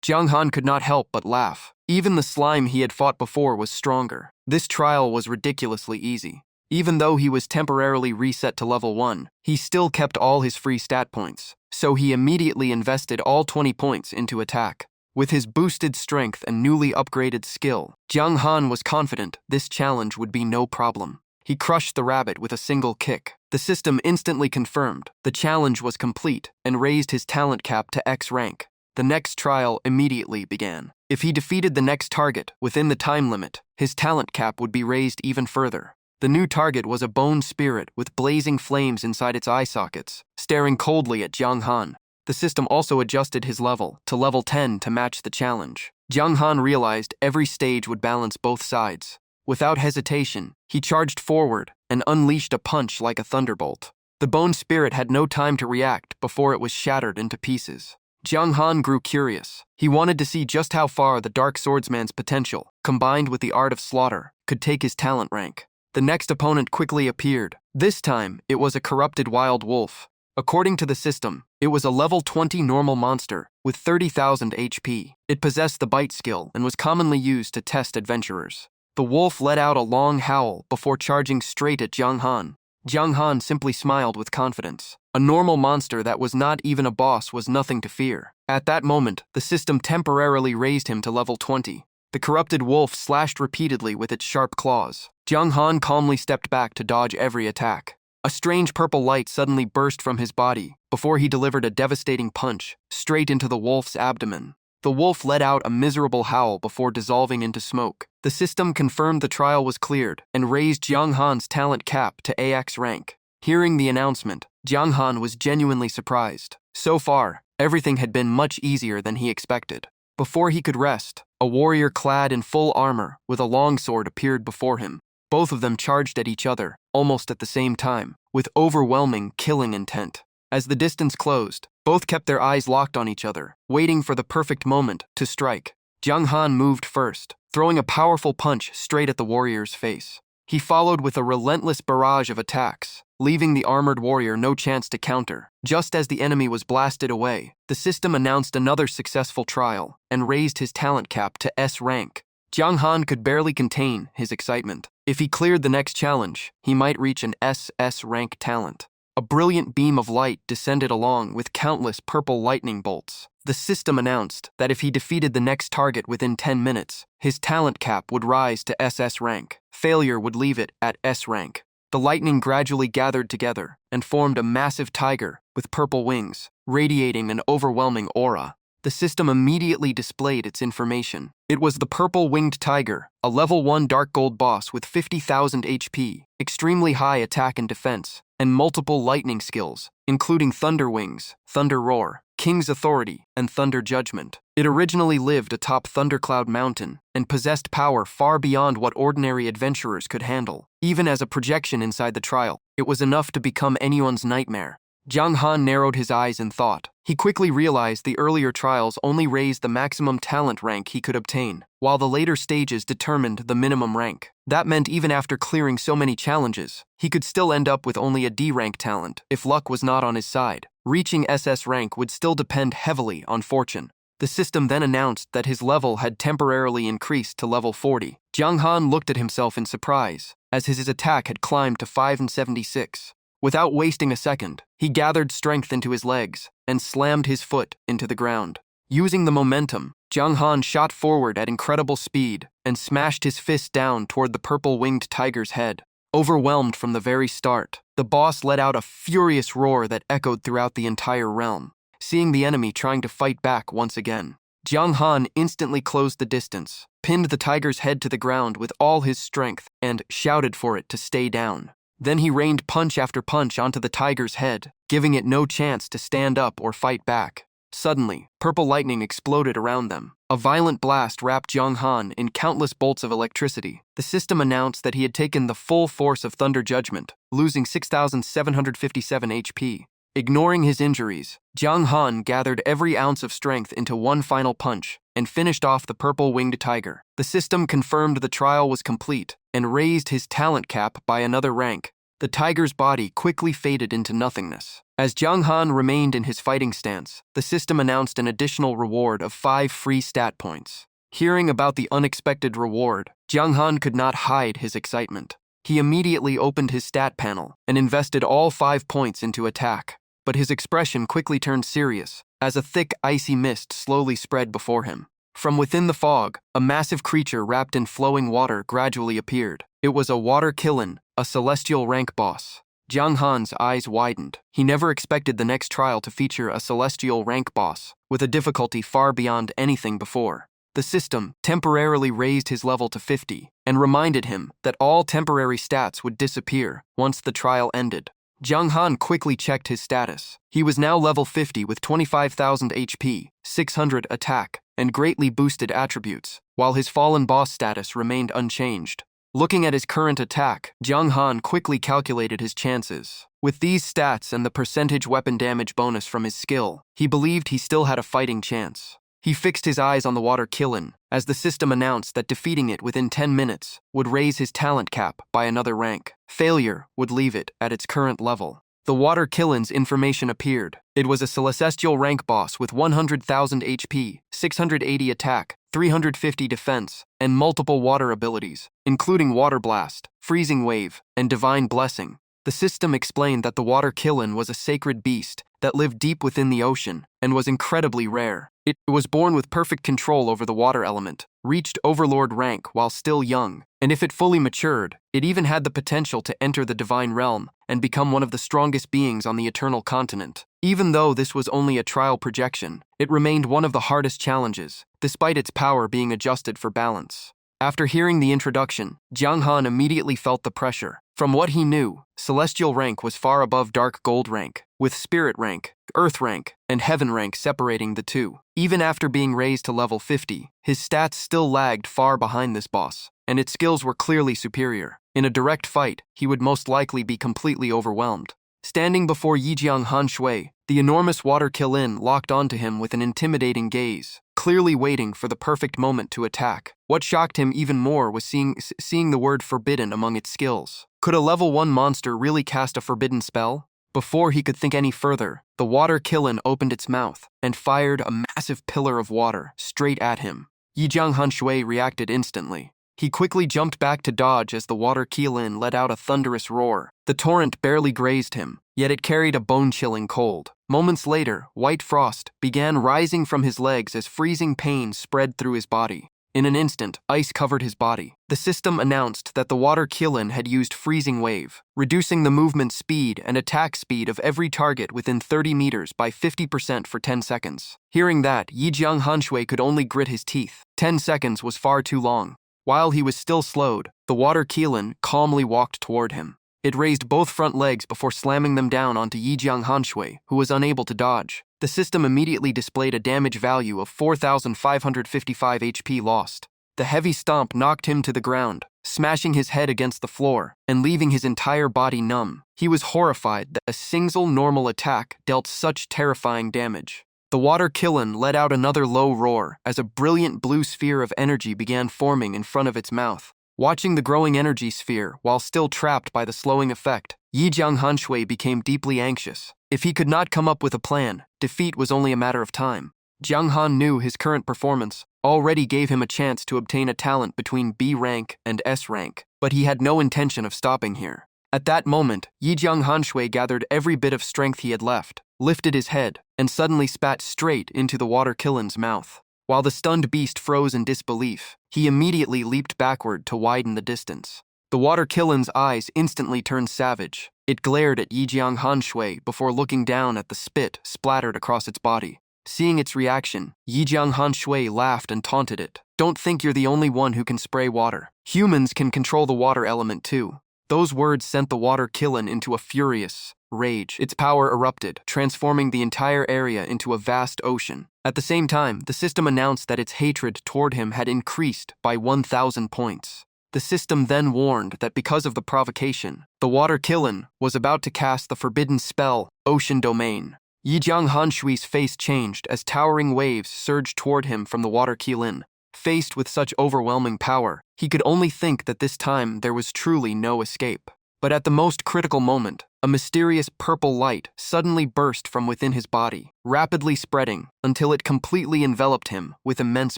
Jiang Han could not help but laugh. Even the slime he had fought before was stronger. This trial was ridiculously easy. Even though he was temporarily reset to level 1, he still kept all his free stat points, so he immediately invested all 20 points into attack. With his boosted strength and newly upgraded skill, Jiang Han was confident this challenge would be no problem. He crushed the rabbit with a single kick. The system instantly confirmed the challenge was complete and raised his talent cap to X rank. The next trial immediately began. If he defeated the next target within the time limit, his talent cap would be raised even further. The new target was a bone spirit with blazing flames inside its eye sockets, staring coldly at Jiang Han. The system also adjusted his level to level 10 to match the challenge. Jiang Han realized every stage would balance both sides. Without hesitation, he charged forward and unleashed a punch like a thunderbolt. The bone spirit had no time to react before it was shattered into pieces. Jiang Han grew curious. He wanted to see just how far the Dark Swordsman's potential, combined with the art of slaughter, could take his talent rank. The next opponent quickly appeared. This time, it was a corrupted wild wolf. According to the system, it was a level 20 normal monster with 30,000 HP. It possessed the bite skill and was commonly used to test adventurers. The wolf let out a long howl before charging straight at Jiang Han. Jiang Han simply smiled with confidence. A normal monster that was not even a boss was nothing to fear. At that moment, the system temporarily raised him to level 20. The corrupted wolf slashed repeatedly with its sharp claws. Jiang Han calmly stepped back to dodge every attack. A strange purple light suddenly burst from his body before he delivered a devastating punch straight into the wolf's abdomen. The wolf let out a miserable howl before dissolving into smoke. The system confirmed the trial was cleared and raised Jiang Han's talent cap to AX rank. Hearing the announcement, Jiang Han was genuinely surprised. So far, everything had been much easier than he expected. Before he could rest, a warrior clad in full armor with a longsword appeared before him. Both of them charged at each other, almost at the same time, with overwhelming killing intent. As the distance closed, both kept their eyes locked on each other, waiting for the perfect moment to strike. Jiang Han moved first, throwing a powerful punch straight at the warrior's face. He followed with a relentless barrage of attacks, leaving the armored warrior no chance to counter. Just as the enemy was blasted away, the system announced another successful trial and raised his talent cap to S rank. Jiang Han could barely contain his excitement. If he cleared the next challenge, he might reach an SS rank talent. A brilliant beam of light descended along with countless purple lightning bolts. The system announced that if he defeated the next target within 10 minutes, his talent cap would rise to SS rank. Failure would leave it at S rank. The lightning gradually gathered together and formed a massive tiger with purple wings, radiating an overwhelming aura. The system immediately displayed its information. It was the purple-winged tiger, a level 1 dark gold boss with 50,000 HP, extremely high attack and defense, and multiple lightning skills, including Thunder Wings, Thunder Roar, King's Authority, and Thunder Judgment. It originally lived atop Thundercloud Mountain and possessed power far beyond what ordinary adventurers could handle. Even as a projection inside the trial, it was enough to become anyone's nightmare. Jiang Han narrowed his eyes in thought. He quickly realized the earlier trials only raised the maximum talent rank he could obtain, while the later stages determined the minimum rank. That meant even after clearing so many challenges, he could still end up with only a D rank talent if luck was not on his side. Reaching SS rank would still depend heavily on fortune. The system then announced that his level had temporarily increased to level 40. Jiang Han looked at himself in surprise, as his attack had climbed to 576. Without wasting a second, he gathered strength into his legs and slammed his foot into the ground. Using the momentum, Jiang Han shot forward at incredible speed and smashed his fist down toward the purple-winged tiger's head. Overwhelmed from the very start, the boss let out a furious roar that echoed throughout the entire realm. Seeing the enemy trying to fight back once again, Jiang Han instantly closed the distance, pinned the tiger's head to the ground with all his strength, and shouted for it to stay down. Then he rained punch after punch onto the tiger's head, giving it no chance to stand up or fight back. Suddenly, purple lightning exploded around them. A violent blast wrapped Jiang Han in countless bolts of electricity. The system announced that he had taken the full force of Thunder Judgment, losing 6,757 HP. Ignoring his injuries, Jiang Han gathered every ounce of strength into one final punch and finished off the purple-winged tiger. The system confirmed the trial was complete and raised his talent cap by another rank. The tiger's body quickly faded into nothingness. As Jiang Han remained in his fighting stance, the system announced an additional reward of 5 free stat points. Hearing about the unexpected reward, Jiang Han could not hide his excitement. He immediately opened his stat panel and invested all 5 points into attack. But his expression quickly turned serious as a thick, icy mist slowly spread before him. From within the fog, a massive creature wrapped in flowing water gradually appeared. It was a water killen, a celestial rank boss. Jiang Han's eyes widened. He never expected the next trial to feature a celestial rank boss, with a difficulty far beyond anything before. The system temporarily raised his level to 50 and reminded him that all temporary stats would disappear once the trial ended. Jiang Han quickly checked his status. He was now level 50 with 25,000 HP, 600 attack, and greatly boosted attributes, while his fallen boss status remained unchanged. Looking at his current attack, Jiang Han quickly calculated his chances. With these stats and the percentage weapon damage bonus from his skill, he believed he still had a fighting chance. He fixed his eyes on the water killen, as the system announced that defeating it within 10 minutes would raise his talent cap by another rank. Failure would leave it at its current level. The water killen's information appeared. It was a celestial rank boss with 100,000 HP, 680 attack, 350 defense, and multiple water abilities, including Water Blast, Freezing Wave, and Divine Blessing. The system explained that the water killen was a sacred beast that lived deep within the ocean and was incredibly rare. It was born with perfect control over the water element, reached overlord rank while still young, and if it fully matured, it even had the potential to enter the divine realm and become one of the strongest beings on the eternal continent. Even though this was only a trial projection, it remained one of the hardest challenges, despite its power being adjusted for balance. After hearing the introduction, Jiang Han immediately felt the pressure. From what he knew, Celestial rank was far above Dark Gold rank, with Spirit rank, Earth rank, and Heaven rank separating the two. Even after being raised to level 50, his stats still lagged far behind this boss, and its skills were clearly superior. In a direct fight, he would most likely be completely overwhelmed. Standing before Yijiang Hanshui, the enormous water killen locked onto him with an intimidating gaze, clearly waiting for the perfect moment to attack. What shocked him even more was seeing the word forbidden among its skills. Could a level 1 monster really cast a forbidden spell? Before he could think any further, the water killen opened its mouth and fired a massive pillar of water straight at him. Yijiang Hanshui reacted instantly. He quickly jumped back to dodge as the water killen let out a thunderous roar. The torrent barely grazed him, yet it carried a bone-chilling cold. Moments later, white frost began rising from his legs as freezing pain spread through his body. In an instant, ice covered his body. The system announced that the water killen had used Freezing Wave, reducing the movement speed and attack speed of every target within 30 meters by 50% for 10 seconds. Hearing that, Yijiang Hanshui could only grit his teeth. 10 seconds was far too long. While he was still slowed, the water killen calmly walked toward him. It raised both front legs before slamming them down onto Yijiang Hanshui, who was unable to dodge. The system immediately displayed a damage value of 4,555 HP lost. The heavy stomp knocked him to the ground, smashing his head against the floor and leaving his entire body numb. He was horrified that a single normal attack dealt such terrifying damage. The water killen let out another low roar as a brilliant blue sphere of energy began forming in front of its mouth. Watching the growing energy sphere while still trapped by the slowing effect, Yijiang Hanshui became deeply anxious. If he could not come up with a plan, defeat was only a matter of time. Jiang Han knew his current performance already gave him a chance to obtain a talent between B rank and S rank, but he had no intention of stopping here. At that moment, Yijiang Hanshui gathered every bit of strength he had left, lifted his head, and suddenly spat straight into the water killin's mouth. While the stunned beast froze in disbelief, he immediately leaped backward to widen the distance. The water killin's eyes instantly turned savage. It glared at Yijiang Hanshui before looking down at the spit splattered across its body. Seeing its reaction, Yijiang Hanshui laughed and taunted it. "Don't think you're the only one who can spray water. Humans can control the water element too." Those words sent the water killin into a furious rage. Its power erupted, transforming the entire area into a vast ocean. At the same time, the system announced that its hatred toward him had increased by 1,000 points. The system then warned that because of the provocation, the water killin was about to cast the forbidden spell, Ocean Domain. Yijiang Hanshui's face changed as towering waves surged toward him from the water killin. Faced with such overwhelming power, he could only think that this time there was truly no escape. But at the most critical moment, a mysterious purple light suddenly burst from within his body, rapidly spreading until it completely enveloped him with immense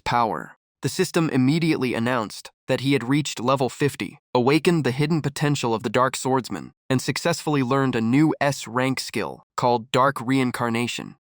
power. The system immediately announced that he had reached level 50, awakened the hidden potential of the Dark Swordsman, and successfully learned a new S-rank skill called Dark Reincarnation.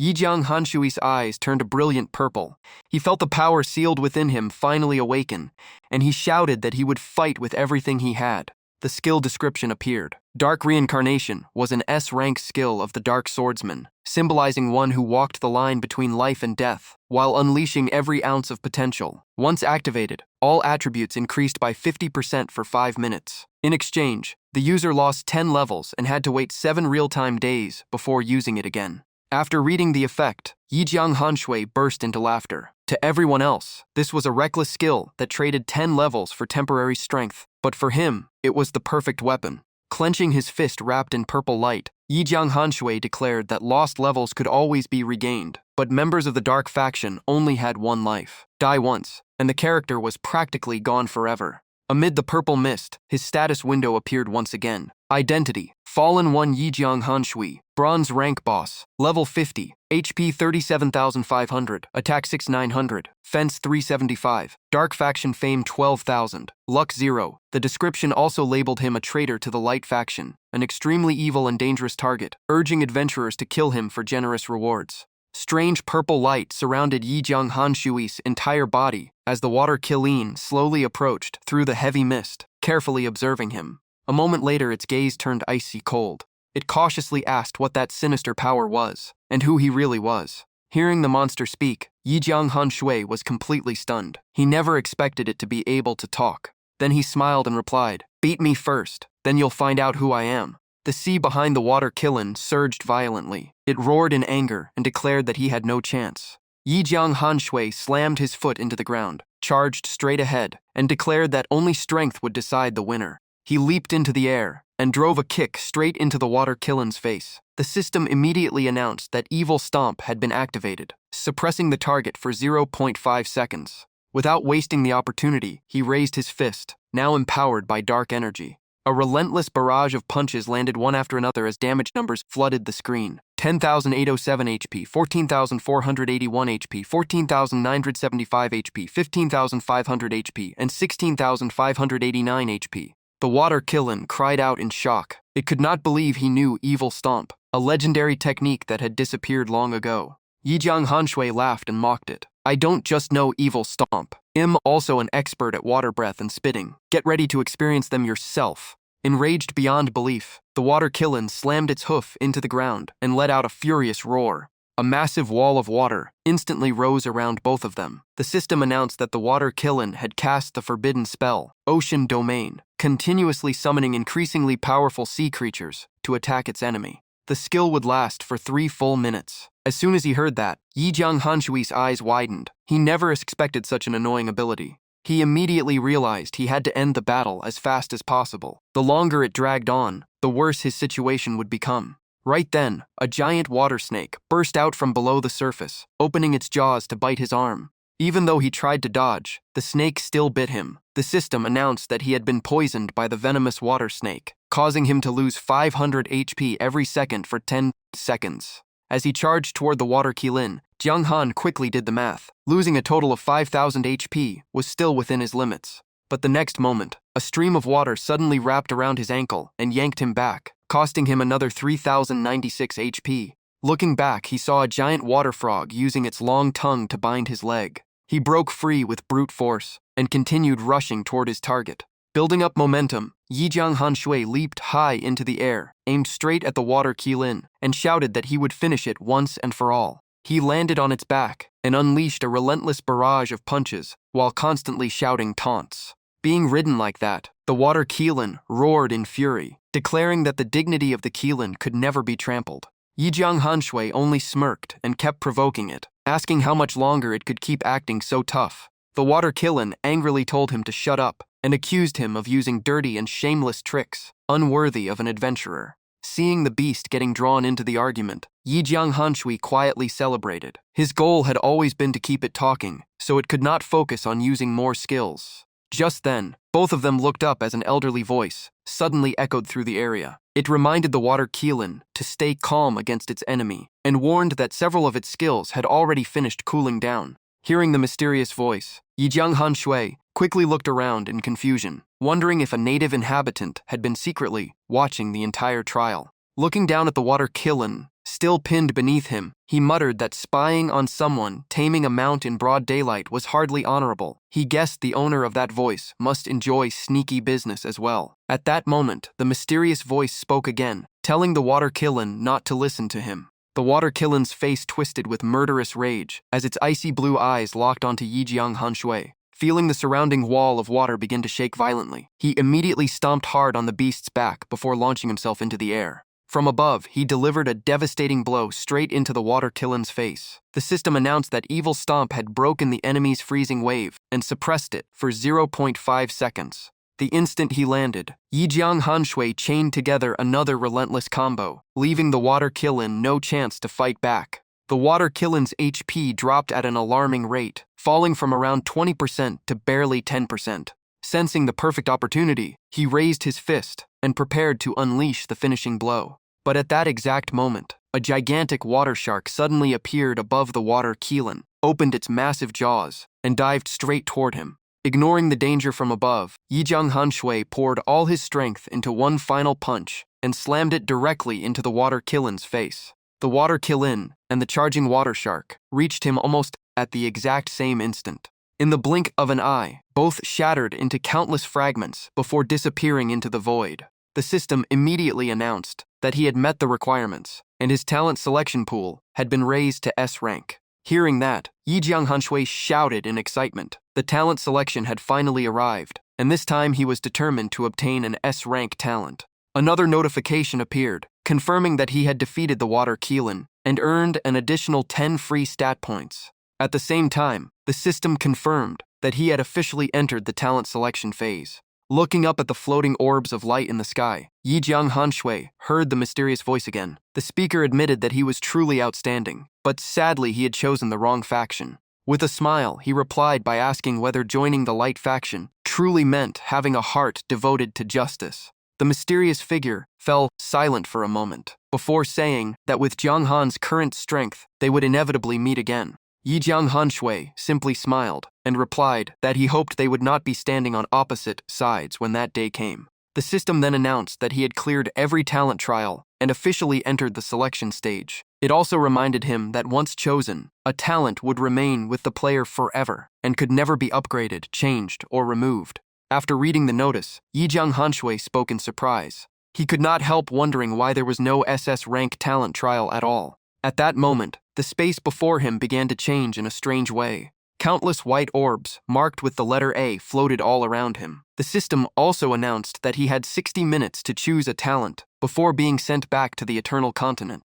Yijiang Hanshui's eyes turned a brilliant purple. He felt the power sealed within him finally awaken, and he shouted that he would fight with everything he had. The skill description appeared. Dark Reincarnation was an S-rank skill of the Dark Swordsman, symbolizing one who walked the line between life and death, while unleashing every ounce of potential. Once activated, all attributes increased by 50% for 5 minutes. In exchange, the user lost 10 levels and had to wait 7 real-time days before using it again. After reading the effect, Yijiang Hanshui burst into laughter. To everyone else, this was a reckless skill that traded 10 levels for temporary strength, but for him, it was the perfect weapon. Clenching his fist wrapped in purple light, Yijiang Hanshui declared that lost levels could always be regained, but members of the Dark Faction only had 1 life. Die once, and the character was practically gone forever. Amid the purple mist, his status window appeared once again. Identity: Fallen 1 Yijiang Hanshui, Bronze Rank Boss, Level 50, HP 37,500, Attack 6,900, Fence 375, Dark Faction Fame 12,000, Luck 0. The description also labeled him a traitor to the Light Faction, an extremely evil and dangerous target, urging adventurers to kill him for generous rewards. Strange purple light surrounded Yijiang Hanshui's entire body as the water killin slowly approached through the heavy mist, carefully observing him. A moment later, its gaze turned icy cold. It cautiously asked what that sinister power was, and who he really was. Hearing the monster speak, Yijiang Hanshui was completely stunned. He never expected it to be able to talk. Then he smiled and replied, "Beat me first, then you'll find out who I am." The sea behind the water killin surged violently. It roared in anger and declared that he had no chance. Yijiang Hanshui slammed his foot into the ground, charged straight ahead, and declared that only strength would decide the winner. He leaped into the air and drove a kick straight into the water killin's face. The system immediately announced that Evil Stomp had been activated, suppressing the target for 0.5 seconds. Without wasting the opportunity, he raised his fist, now empowered by dark energy. A relentless barrage of punches landed one after another as damage numbers flooded the screen. 10,807 HP, 14,481 HP, 14,975 HP, 15,500 HP, and 16,589 HP. The water killin cried out in shock. It could not believe he knew Evil Stomp, a legendary technique that had disappeared long ago. Yijiang Hanshui laughed and mocked it. "I don't just know Evil Stomp. I'm also an expert at water breath and spitting. Get ready to experience them yourself." Enraged beyond belief, the water killin slammed its hoof into the ground and let out a furious roar. A massive wall of water instantly rose around both of them. The system announced that the water killin had cast the forbidden spell, Ocean Domain, continuously summoning increasingly powerful sea creatures to attack its enemy. The skill would last for 3 full minutes. As soon as he heard that, Yijiang Hanshui's eyes widened. He never expected such an annoying ability. He immediately realized he had to end the battle as fast as possible. The longer it dragged on, the worse his situation would become. Right then, a giant water snake burst out from below the surface, opening its jaws to bite his arm. Even though he tried to dodge, the snake still bit him. The system announced that he had been poisoned by the venomous water snake, causing him to lose 500 HP every second for 10 seconds. As he charged toward the water killin, Jiang Han quickly did the math. Losing a total of 5,000 HP was still within his limits. But the next moment, a stream of water suddenly wrapped around his ankle and yanked him back, costing him another 3,096 HP. Looking back, he saw a giant water frog using its long tongue to bind his leg. He broke free with brute force and continued rushing toward his target. Building up momentum, Yijiang Hanshui leaped high into the air, aimed straight at the water Qilin, and shouted that he would finish it once and for all. He landed on its back and unleashed a relentless barrage of punches while constantly shouting taunts. Being ridden like that, the water Qilin roared in fury, declaring that the dignity of the Qilin could never be trampled. Yijiang Hanshui only smirked and kept provoking it, asking how much longer it could keep acting so tough. The water Qilin angrily told him to shut up and accused him of using dirty and shameless tricks, unworthy of an adventurer. Seeing the beast getting drawn into the argument, Yijiang Hanshui quietly celebrated. His goal had always been to keep it talking, so it could not focus on using more skills. Just then, both of them looked up as an elderly voice suddenly echoed through the area. It reminded the water Qilin to stay calm against its enemy and warned that several of its skills had already finished cooling down. Hearing the mysterious voice, Yijiang Hanshui quickly looked around in confusion, wondering if a native inhabitant had been secretly watching the entire trial. Looking down at the water Qilin, still pinned beneath him, he muttered that spying on someone taming a mount in broad daylight was hardly honorable. He guessed the owner of that voice must enjoy sneaky business as well. At that moment, the mysterious voice spoke again, telling the water Qilin not to listen to him. The water Qilin's face twisted with murderous rage as its icy blue eyes locked onto Yijiang Hanshui. Feeling the surrounding wall of water begin to shake violently, he immediately stomped hard on the beast's back before launching himself into the air. From above, he delivered a devastating blow straight into the water Qilin's face. The system announced that Evil Stomp had broken the enemy's freezing wave and suppressed it for 0.5 seconds. The instant he landed, Yijiang Hanshui chained together another relentless combo, leaving the water Qilin no chance to fight back. The water Qilin's HP dropped at an alarming rate, falling from around 20% to barely 10%. Sensing the perfect opportunity, he raised his fist and prepared to unleash the finishing blow. But at that exact moment, a gigantic water shark suddenly appeared above the water Qilin, opened its massive jaws, and dived straight toward him. Ignoring the danger from above, Yijiang Hanshui poured all his strength into one final punch and slammed it directly into the water Qilin's face. The water Qilin and the charging water shark reached him almost at the exact same instant. In the blink of an eye, both shattered into countless fragments before disappearing into the void. The system immediately announced that he had met the requirements, and his talent selection pool had been raised to S rank. Hearing that, Yijiang Hanshui shouted in excitement. The talent selection had finally arrived, and this time he was determined to obtain an S rank talent. Another notification appeared, confirming that he had defeated the water Qilin and earned an additional 10 free stat points. At the same time, the system confirmed that he had officially entered the talent selection phase. Looking up at the floating orbs of light in the sky, Yijiang Hanshui heard the mysterious voice again. The speaker admitted that he was truly outstanding, but sadly he had chosen the wrong faction. With a smile, he replied by asking whether joining the light faction truly meant having a heart devoted to justice. The mysterious figure fell silent for a moment, before saying that with Jiang Han's current strength, they would inevitably meet again. Yijiang Hanshui simply smiled and replied that he hoped they would not be standing on opposite sides when that day came. The system then announced that he had cleared every talent trial and officially entered the selection stage. It also reminded him that once chosen, a talent would remain with the player forever and could never be upgraded, changed, or removed. After reading the notice, Yijiang Hanshui spoke in surprise. He could not help wondering why there was no SS rank talent trial at all. At that moment, the space before him began to change in a strange way. Countless white orbs, marked with the letter A, floated all around him. The system also announced that he had 60 minutes to choose a talent before being sent back to the Eternal Continent.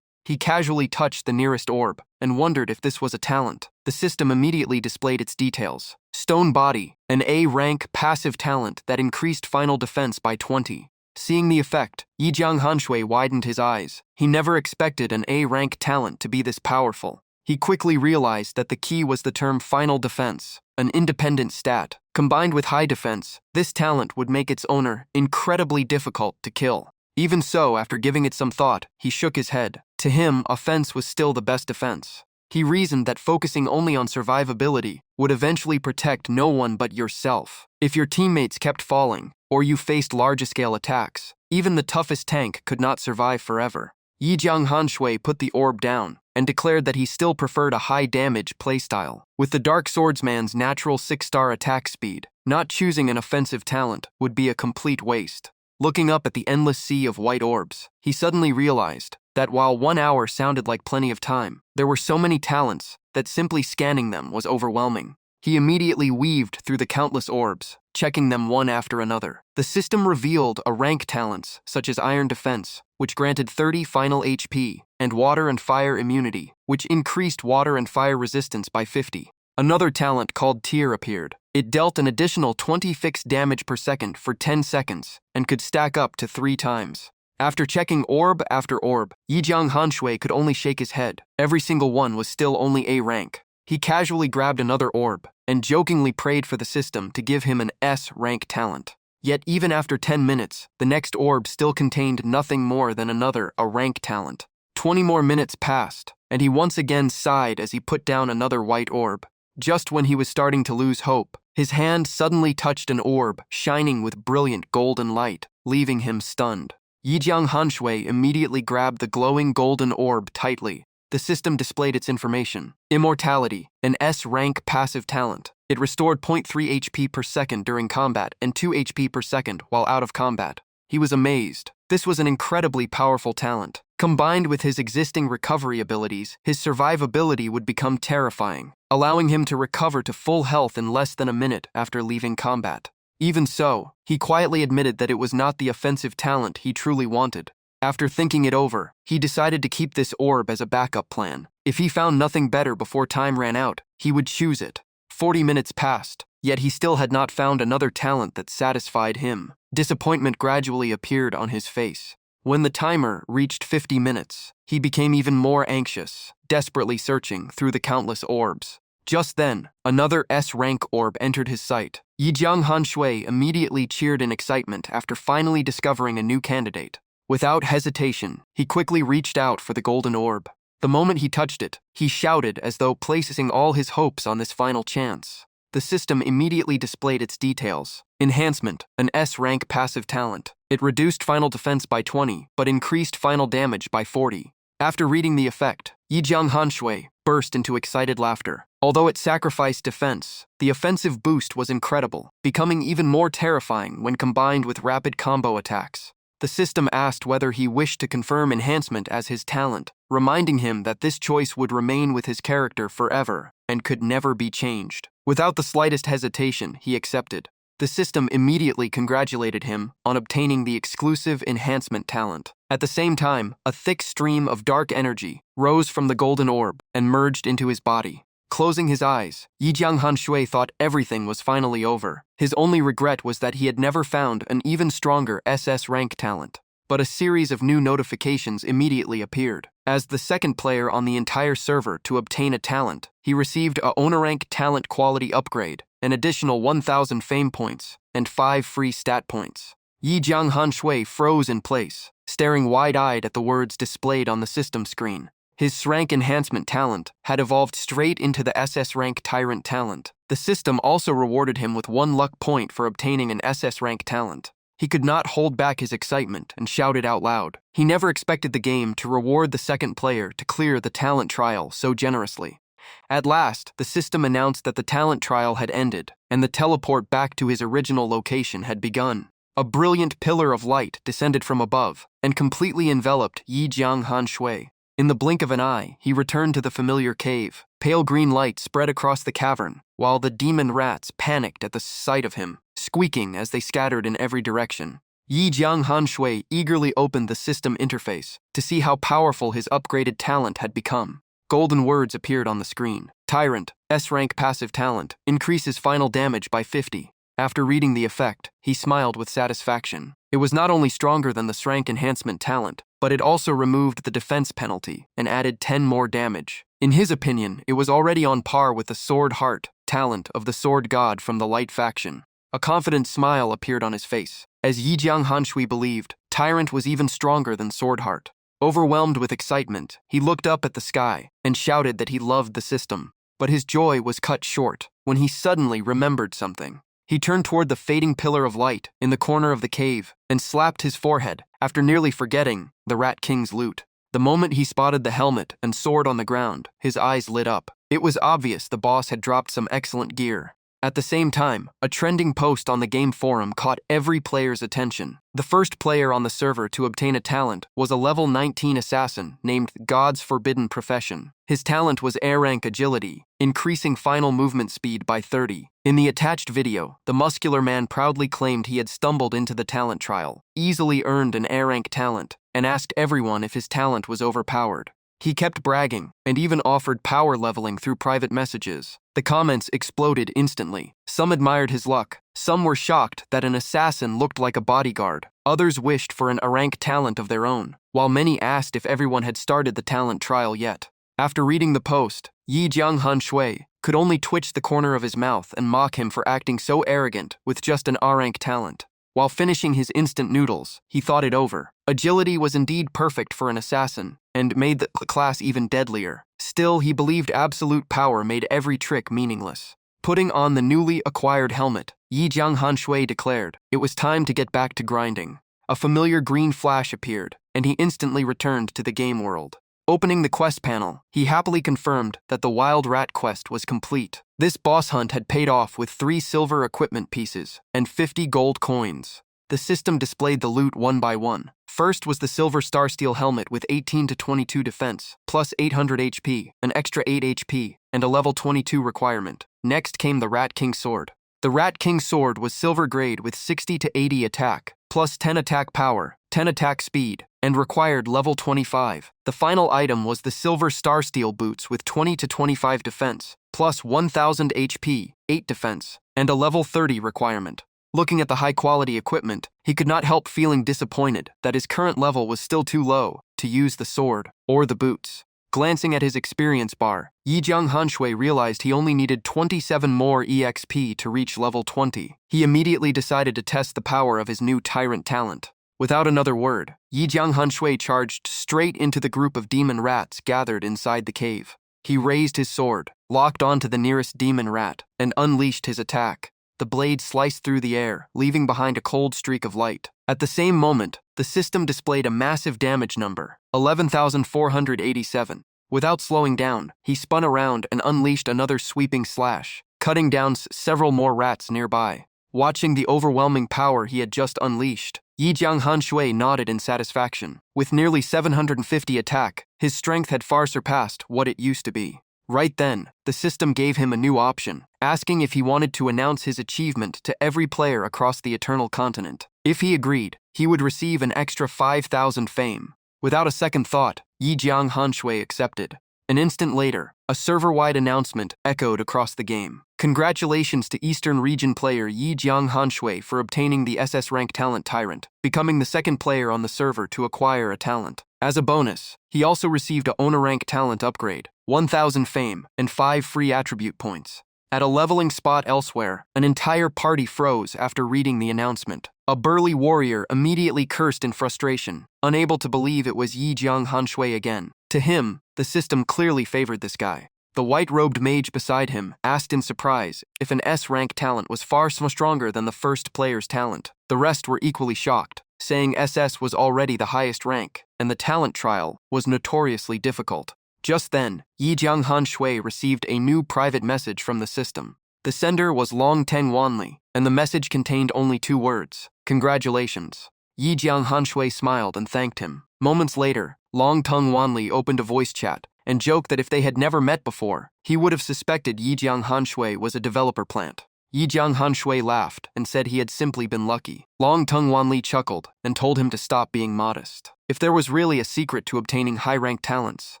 He casually touched the nearest orb and wondered if this was a talent. The system immediately displayed its details. Stone Body, an A-rank passive talent that increased final defense by 20. Seeing the effect, Yijiang Hanshui widened his eyes. He never expected an A-rank talent to be this powerful. He quickly realized that the key was the term Final Defense, an independent stat. Combined with high defense, this talent would make its owner incredibly difficult to kill. Even so, after giving it some thought, he shook his head. To him, offense was still the best defense. He reasoned that focusing only on survivability would eventually protect no one but yourself. If your teammates kept falling, or you faced large-scale attacks, even the toughest tank could not survive forever. Yi Jiang Hanshui put the orb down and declared that he still preferred a high-damage playstyle. With the Dark Swordsman's natural 6-star attack speed, not choosing an offensive talent would be a complete waste. Looking up at the endless sea of white orbs, he suddenly realized that while 1 hour sounded like plenty of time, there were so many talents that simply scanning them was overwhelming. He immediately weaved through the countless orbs, checking them one after another. The system revealed a rank talents such as Iron Defense, which granted 30 final HP, and Water and Fire Immunity, which increased water and fire resistance by 50. Another talent called Tear appeared. It dealt an additional 20 fixed damage per second for 10 seconds and could stack up to 3 times. After checking orb after orb, Yi Jiang Hanshui could only shake his head. Every single one was still only A rank. He casually grabbed another orb and jokingly prayed for the system to give him an S rank talent. Yet even after 10 minutes, the next orb still contained nothing more than another A rank talent. 20 more minutes passed, and he once again sighed as he put down another white orb. Just when he was starting to lose hope, his hand suddenly touched an orb shining with brilliant golden light, leaving him stunned. Yi Jiang Hanshui immediately grabbed the glowing golden orb tightly. The system displayed its information. Immortality, an S-rank passive talent. It restored 0.3 HP per second during combat and 2 HP per second while out of combat. He was amazed. This was an incredibly powerful talent. Combined with his existing recovery abilities, his survivability would become terrifying, allowing him to recover to full health in less than a minute after leaving combat. Even so, he quietly admitted that it was not the offensive talent he truly wanted. After thinking it over, he decided to keep this orb as a backup plan. If he found nothing better before time ran out, he would choose it. 40 minutes passed, yet he still had not found another talent that satisfied him. Disappointment gradually appeared on his face. When the timer reached 50 minutes, he became even more anxious, desperately searching through the countless orbs. Just then, another S-rank orb entered his sight. Yi Jiang Hanshui immediately cheered in excitement after finally discovering a new candidate. Without hesitation, he quickly reached out for the golden orb. The moment he touched it, he shouted as though placing all his hopes on this final chance. The system immediately displayed its details. Enhancement, an S-rank passive talent. It reduced final defense by 20, but increased final damage by 40. After reading the effect, Yi Jiang Hanshui burst into excited laughter. Although it sacrificed defense, the offensive boost was incredible, becoming even more terrifying when combined with rapid combo attacks. The system asked whether he wished to confirm enhancement as his talent, reminding him that this choice would remain with his character forever and could never be changed. Without the slightest hesitation, he accepted. The system immediately congratulated him on obtaining the exclusive enhancement talent. At the same time, a thick stream of dark energy rose from the golden orb and merged into his body. Closing his eyes, Yi Jiang Hanshui thought everything was finally over. His only regret was that he had never found an even stronger SS rank talent. But a series of new notifications immediately appeared. As the second player on the entire server to obtain a talent, he received a Onarank talent quality upgrade, an additional 1,000 fame points, and 5 free stat points. Yi Jiang Hanshui froze in place, staring wide-eyed at the words displayed on the system screen. His S-rank enhancement talent had evolved straight into the SS rank tyrant talent. The system also rewarded him with 1 luck point for obtaining an SS rank talent. He could not hold back his excitement and shouted out loud. He never expected the game to reward the second player to clear the talent trial so generously. At last, the system announced that the talent trial had ended, and the teleport back to his original location had begun. A brilliant pillar of light descended from above and completely enveloped Yi Jiang Hanshui. In the blink of an eye, he returned to the familiar cave. Pale green light spread across the cavern, while the demon rats panicked at the sight of him, squeaking as they scattered in every direction. Yi Jiang Hanshui eagerly opened the system interface to see how powerful his upgraded talent had become. Golden words appeared on the screen. Tyrant, S-rank passive talent, increases final damage by 50. After reading the effect, he smiled with satisfaction. It was not only stronger than the S-rank enhancement talent, but it also removed the defense penalty and added 10 more damage. In his opinion, it was already on par with the Sword Heart talent of the Sword God from the Light faction. A confident smile appeared on his face. As Yi Jiang Hanshui believed, Tyrant was even stronger than Sword Heart. Overwhelmed with excitement, he looked up at the sky and shouted that he loved the system. But his joy was cut short when he suddenly remembered something. He turned toward the fading pillar of light in the corner of the cave and slapped his forehead after nearly forgetting the Rat King's loot. The moment he spotted the helmet and sword on the ground, his eyes lit up. It was obvious the boss had dropped some excellent gear. At the same time, a trending post on the game forum caught every player's attention. The first player on the server to obtain a talent was a level 19 assassin named God's Forbidden Profession. His talent was air rank agility, increasing final movement speed by 30. In the attached video, the muscular man proudly claimed he had stumbled into the talent trial, easily earned an air rank talent, and asked everyone if his talent was overpowered. He kept bragging and even offered power leveling through private messages. The comments exploded instantly. Some admired his luck. Some were shocked that an assassin looked like a bodyguard. Others wished for an A-rank talent of their own, while many asked if everyone had started the talent trial yet. After reading the post, Yi Jianghan Shui could only twitch the corner of his mouth and mock him for acting so arrogant with just an A-rank talent. While finishing his instant noodles, he thought it over. Agility was indeed perfect for an assassin, and made the class even deadlier. Still, he believed absolute power made every trick meaningless. Putting on the newly acquired helmet, Yi Jianghan Shui declared it was time to get back to grinding. A familiar green flash appeared, and he instantly returned to the game world. Opening the quest panel, he happily confirmed that the Wild Rat quest was complete. This boss hunt had paid off with 3 silver equipment pieces and 50 gold coins. The system displayed the loot one by one. First was the silver star steel helmet with 18 to 22 defense, plus 800 HP, an extra 8 HP, and a level 22 requirement. Next came the Rat King sword. The Rat King sword was silver grade with 60 to 80 attack, plus 10 attack power, 10 attack speed, and required level 25. The final item was the silver star steel boots with 20 to 25 defense, plus 1000 HP, 8 defense, and a level 30 requirement. Looking at the high-quality equipment, he could not help feeling disappointed that his current level was still too low to use the sword or the boots. Glancing at his experience bar, Yi Jianghan Shui realized he only needed 27 more EXP to reach level 20. He immediately decided to test the power of his new tyrant talent. Without another word, Yi Jianghan Shui charged straight into the group of demon rats gathered inside the cave. He raised his sword, locked onto the nearest demon rat, and unleashed his attack. The blade sliced through the air, leaving behind a cold streak of light. At the same moment, the system displayed a massive damage number, 11,487. Without slowing down, he spun around and unleashed another sweeping slash, cutting down several more rats nearby. Watching the overwhelming power he had just unleashed, Yi Jianghan Shui nodded in satisfaction. With nearly 750 attack, his strength had far surpassed what it used to be. Right then, the system gave him a new option, asking if he wanted to announce his achievement to every player across the Eternal Continent. If he agreed, he would receive an extra 5,000 fame. Without a second thought, Yi Jianghan Shui accepted. An instant later, a server-wide announcement echoed across the game. Congratulations to Eastern Region player Yi Jianghan Shui for obtaining the SS rank talent Tyrant, becoming the second player on the server to acquire a talent. As a bonus, he also received a owner rank talent upgrade, 1,000 fame, and 5 free attribute points. At a leveling spot elsewhere, an entire party froze after reading the announcement. A burly warrior immediately cursed in frustration, unable to believe it was Yi Jianghan Shui again. To him, the system clearly favored this guy. The white-robed mage beside him asked in surprise if an S-rank talent was far stronger than the first player's talent. The rest were equally shocked, saying SS was already the highest rank, and the talent trial was notoriously difficult. Just then, Yi Jianghan Shui received a new private message from the system. The sender was Long Teng Wanli, and the message contained only 2 words: "Congratulations." Yi Jianghan Shui smiled and thanked him. Moments later, Long Teng Wanli opened a voice chat and joked that if they had never met before, he would have suspected Yi Jianghan Shui was a developer plant. Yi Jianghan Shui laughed and said he had simply been lucky. Long Teng Wanli chuckled and told him to stop being modest. If there was really a secret to obtaining high-ranked talents,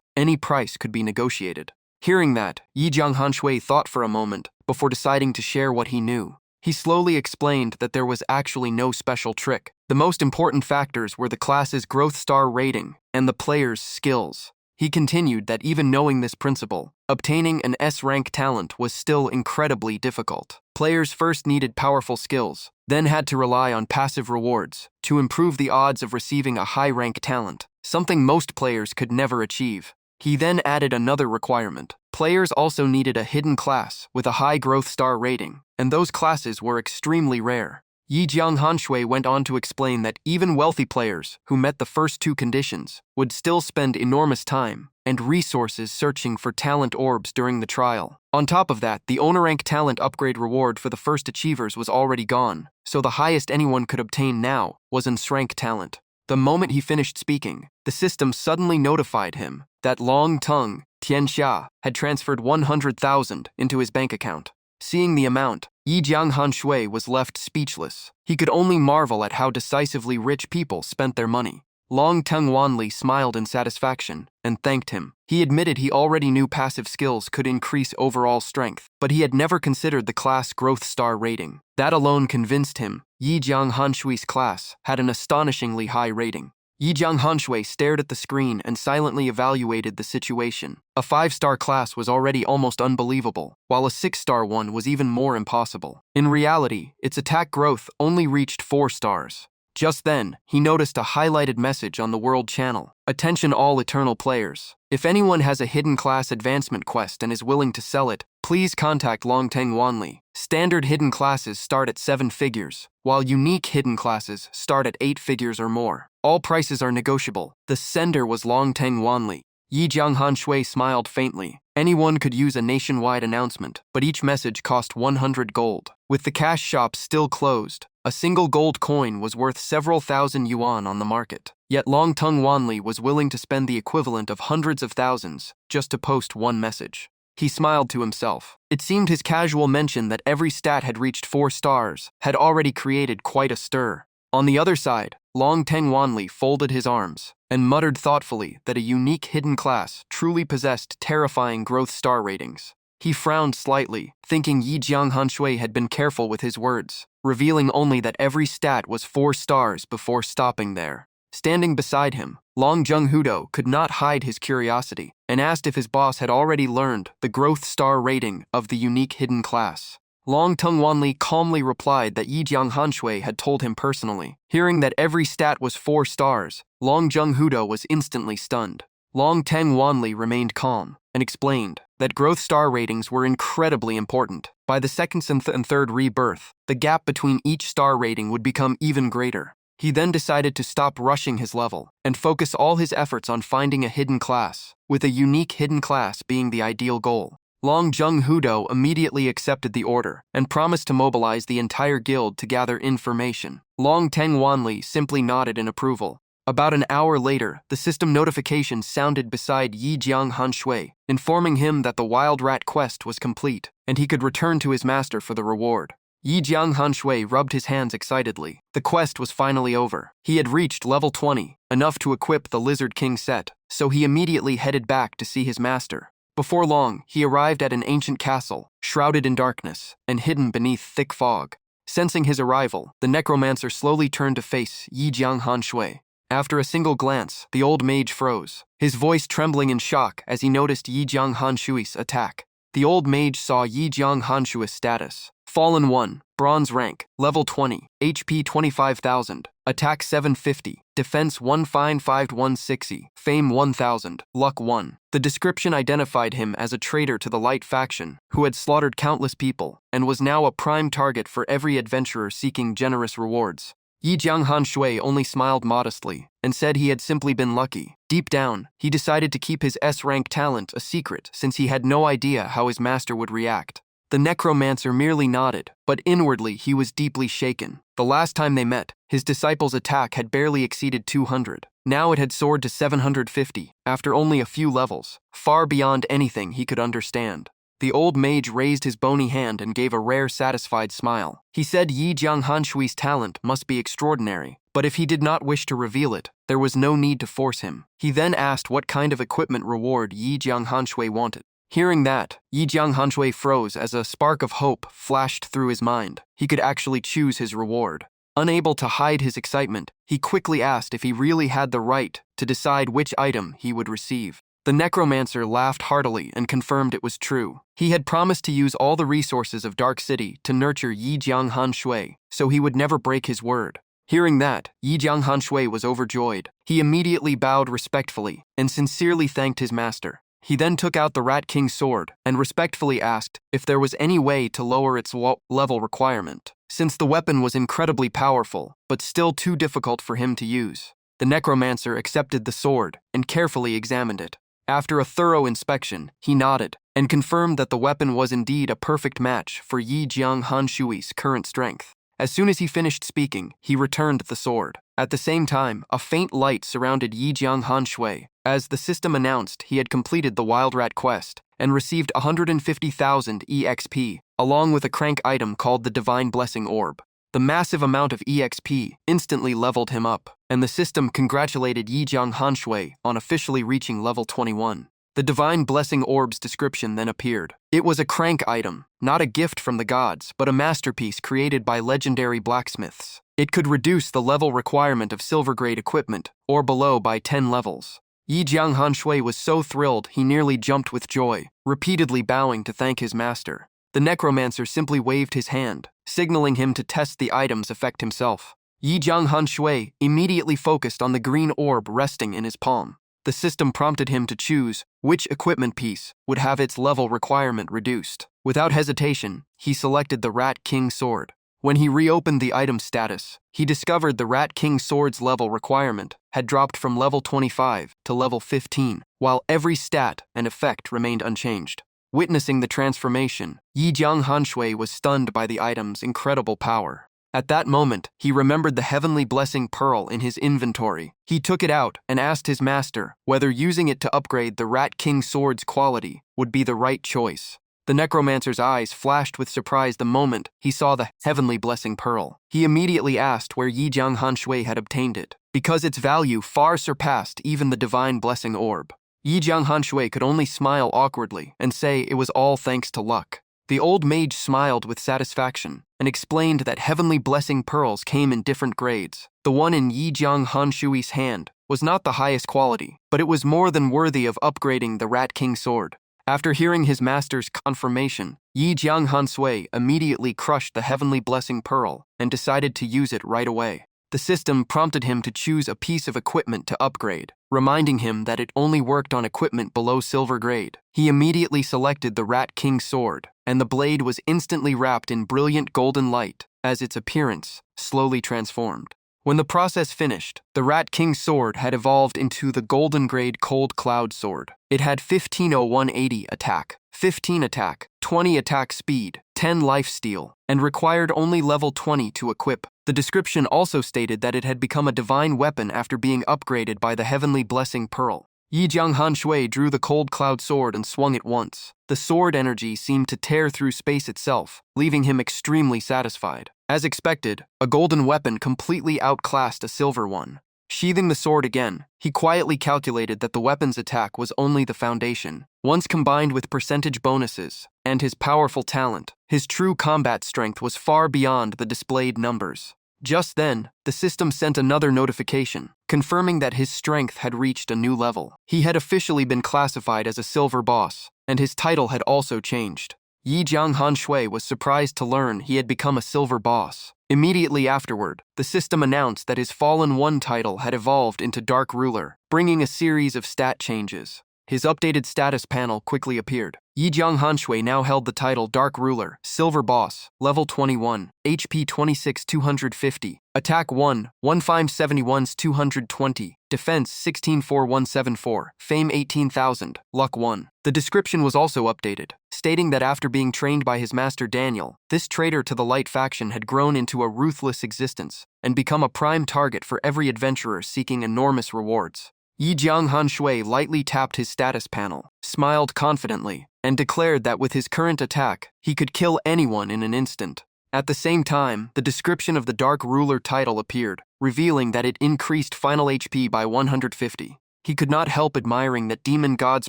any price could be negotiated. Hearing that, Yi Jianghan Shui thought for a moment before deciding to share what he knew. He slowly explained that there was actually no special trick. The most important factors were the class's growth star rating and the player's skills. He continued that even knowing this principle, obtaining an S-rank talent was still incredibly difficult. Players first needed powerful skills, then had to rely on passive rewards to improve the odds of receiving a high-rank talent. something most players could never achieve. He then added another requirement. Players also needed a hidden class with a high growth star rating, and those classes were extremely rare. Yi Jianghanshui went on to explain that even wealthy players who met the first two conditions would still spend enormous time and resources searching for talent orbs during the trial. On top of that, the owner rank talent upgrade reward for the first achievers was already gone, so the highest anyone could obtain now was rank talent. The moment he finished speaking, the system suddenly notified him that Long Tongue Tianxia had transferred 100,000 into his bank account. Seeing the amount, Yi Jianghanshui was left speechless. He could only marvel at how decisively rich people spent their money. Long Tongue Wanli smiled in satisfaction and thanked him. He admitted he already knew passive skills could increase overall strength, but he had never considered the class growth star rating. That alone convinced him Yi Jianghanshui's class had an astonishingly high rating. Yi Jianghanshui stared at the screen and silently evaluated the situation. A 5-star class was already almost unbelievable, while a 6-star one was even more impossible. In reality, its attack growth only reached 4 stars. Just then, he noticed a highlighted message on the World Channel. Attention all Eternal players. If anyone has a hidden class advancement quest and is willing to sell it, please contact Longteng Wanli. Standard hidden classes start at 7 figures, while unique hidden classes start at 8 figures or more. All prices are negotiable. The sender was Longteng Wanli. Yi Jianghanshui smiled faintly. Anyone could use a nationwide announcement, but each message cost 100 gold. With the cash shop still closed, a single gold coin was worth several thousand yuan on the market. Yet Longteng Wanli was willing to spend the equivalent of hundreds of thousands just to post one message. He smiled to himself. It seemed his casual mention that every stat had reached 4 stars had already created quite a stir. On the other side, Longteng Wanli folded his arms and muttered thoughtfully that a unique hidden class truly possessed terrifying growth star ratings. He frowned slightly, thinking Yi Jianghanshui had been careful with his words, revealing only that every stat was 4 stars before stopping there. Standing beside him, Long Zhenghudo could not hide his curiosity and asked if his boss had already learned the growth star rating of the unique hidden class. Long Tongue Wanli calmly replied that Yi Jianghanshui had told him personally. Hearing that every stat was 4 stars, Long Zhenghudo was instantly stunned. Long Teng Wanli remained calm and explained that growth star ratings were incredibly important. By the second and third rebirth, the gap between each star rating would become even greater. He then decided to stop rushing his level and focus all his efforts on finding a hidden class, with a unique hidden class being the ideal goal. Long Zhenghudo immediately accepted the order and promised to mobilize the entire guild to gather information. Long Teng Wanli simply nodded in approval. About an hour later, the system notification sounded beside Yi Jianghanshui, informing him that the Wild Rat quest was complete and he could return to his master for the reward. Yi Jianghanshui rubbed his hands excitedly. The quest was finally over. He had reached level 20, enough to equip the Lizard King set, so he immediately headed back to see his master. Before long, he arrived at an ancient castle, shrouded in darkness and hidden beneath thick fog. Sensing his arrival, the necromancer slowly turned to face Yi Jianghanshui. After a single glance, the old mage froze, his voice trembling in shock as he noticed Yi Jianghanshui's attack. The old mage saw Yi Jianghanshui's status. Fallen 1, Bronze rank, level 20, HP 25,000, Attack 750, Defense 15560, Fame 1000, Luck 1. The description identified him as a traitor to the Light faction, who had slaughtered countless people, and was now a prime target for every adventurer seeking generous rewards. Yi Jianghanshui only smiled modestly and said he had simply been lucky. Deep down, he decided to keep his S-rank talent a secret since he had no idea how his master would react. The necromancer merely nodded, but inwardly he was deeply shaken. The last time they met, his disciple's attack had barely exceeded 200. Now it had soared to 750, after only a few levels, far beyond anything he could understand. The old mage raised his bony hand and gave a rare satisfied smile. He said Yi Jianghanshui's talent must be extraordinary, but if he did not wish to reveal it, there was no need to force him. He then asked what kind of equipment reward Yi Jianghanshui wanted. Hearing that, Yi Jianghanshui froze as a spark of hope flashed through his mind. He could actually choose his reward. Unable to hide his excitement, he quickly asked if he really had the right to decide which item he would receive. The necromancer laughed heartily and confirmed it was true. He had promised to use all the resources of Dark City to nurture Yi Jianghanshui, so he would never break his word. Hearing that, Yi Jianghan Shui was overjoyed. He immediately bowed respectfully and sincerely thanked his master. He then took out the Rat King's sword and respectfully asked if there was any way to lower its level requirement, since the weapon was incredibly powerful, but still too difficult for him to use. The necromancer accepted the sword and carefully examined it. After a thorough inspection, he nodded and confirmed that the weapon was indeed a perfect match for Yi Jianghan Shui's current strength. As soon as he finished speaking, he returned the sword. At the same time, a faint light surrounded Yi Jianghan Shui, as the system announced he had completed the Wild Rat quest and received 150,000 EXP, along with a crank item called the Divine Blessing Orb. The massive amount of EXP instantly leveled him up, and the system congratulated Yi Jianghan Shui on officially reaching level 21. The Divine Blessing Orb's description then appeared. It was a crank item, not a gift from the gods, but a masterpiece created by legendary blacksmiths. It could reduce the level requirement of silver-grade equipment, or below, by 10 levels. Yi Jianghan Shui was so thrilled he nearly jumped with joy, repeatedly bowing to thank his master. The necromancer simply waved his hand, signaling him to test the item's effect himself. Yi Jianghan Shui immediately focused on the green orb resting in his palm. The system prompted him to choose which equipment piece would have its level requirement reduced. Without hesitation, he selected the Rat King sword. When he reopened the item status, he discovered the Rat King sword's level requirement had dropped from level 25 to level 15, while every stat and effect remained unchanged. Witnessing the transformation, Yi Jianghan Shui was stunned by the item's incredible power. At that moment, he remembered the Heavenly Blessing Pearl in his inventory. He took it out and asked his master whether using it to upgrade the Rat King sword's quality would be the right choice. The necromancer's eyes flashed with surprise the moment he saw the Heavenly Blessing Pearl. He immediately asked where Yi Jianghan Shui had obtained it, because its value far surpassed even the Divine Blessing Orb. Yi Jianghan Shui could only smile awkwardly and say it was all thanks to luck. The old mage smiled with satisfaction and explained that Heavenly Blessing Pearls came in different grades. The one in Yi Jianghan Shui's hand was not the highest quality, but it was more than worthy of upgrading the Rat King sword. After hearing his master's confirmation, Yi Jianghan Shui immediately crushed the Heavenly Blessing Pearl and decided to use it right away. The system prompted him to choose a piece of equipment to upgrade, reminding him that it only worked on equipment below silver grade. He immediately selected the Rat King sword, and the blade was instantly wrapped in brilliant golden light as its appearance slowly transformed. When the process finished, the Rat King sword had evolved into the golden grade Cold Cloud sword. It had 150180 attack, 15 attack, 20 attack speed, 10 lifesteal, and required only level 20 to equip. The description also stated that it had become a divine weapon after being upgraded by the Heavenly Blessing Pearl. Yi Jianghan Shui drew the Cold Cloud sword and swung it once. The sword energy seemed to tear through space itself, leaving him extremely satisfied. As expected, a golden weapon completely outclassed a silver one. Sheathing the sword again, he quietly calculated that the weapon's attack was only the foundation. Once combined with percentage bonuses and his powerful talent, his true combat strength was far beyond the displayed numbers. Just then, the system sent another notification, confirming that his strength had reached a new level. He had officially been classified as a silver boss, and his title had also changed. Yi Jianghan Shui was surprised to learn he had become a silver boss. Immediately afterward, the system announced that his Fallen One title had evolved into Dark Ruler, bringing a series of stat changes. His updated status panel quickly appeared. Yi Jianghan Shui now held the title Dark Ruler, Silver Boss, Level 21, HP 26 250, Attack 1, 1571 220, Defense 164174, Fame 18,000, Luck 1. The description was also updated, stating that after being trained by his master Daniel, this traitor to the Light faction had grown into a ruthless existence and become a prime target for every adventurer seeking enormous rewards. Yi Jianghan Shui lightly tapped his status panel, smiled confidently, and declared that with his current attack, he could kill anyone in an instant. At the same time, the description of the Dark Ruler title appeared, revealing that it increased final HP by 150. He could not help admiring that Demon God's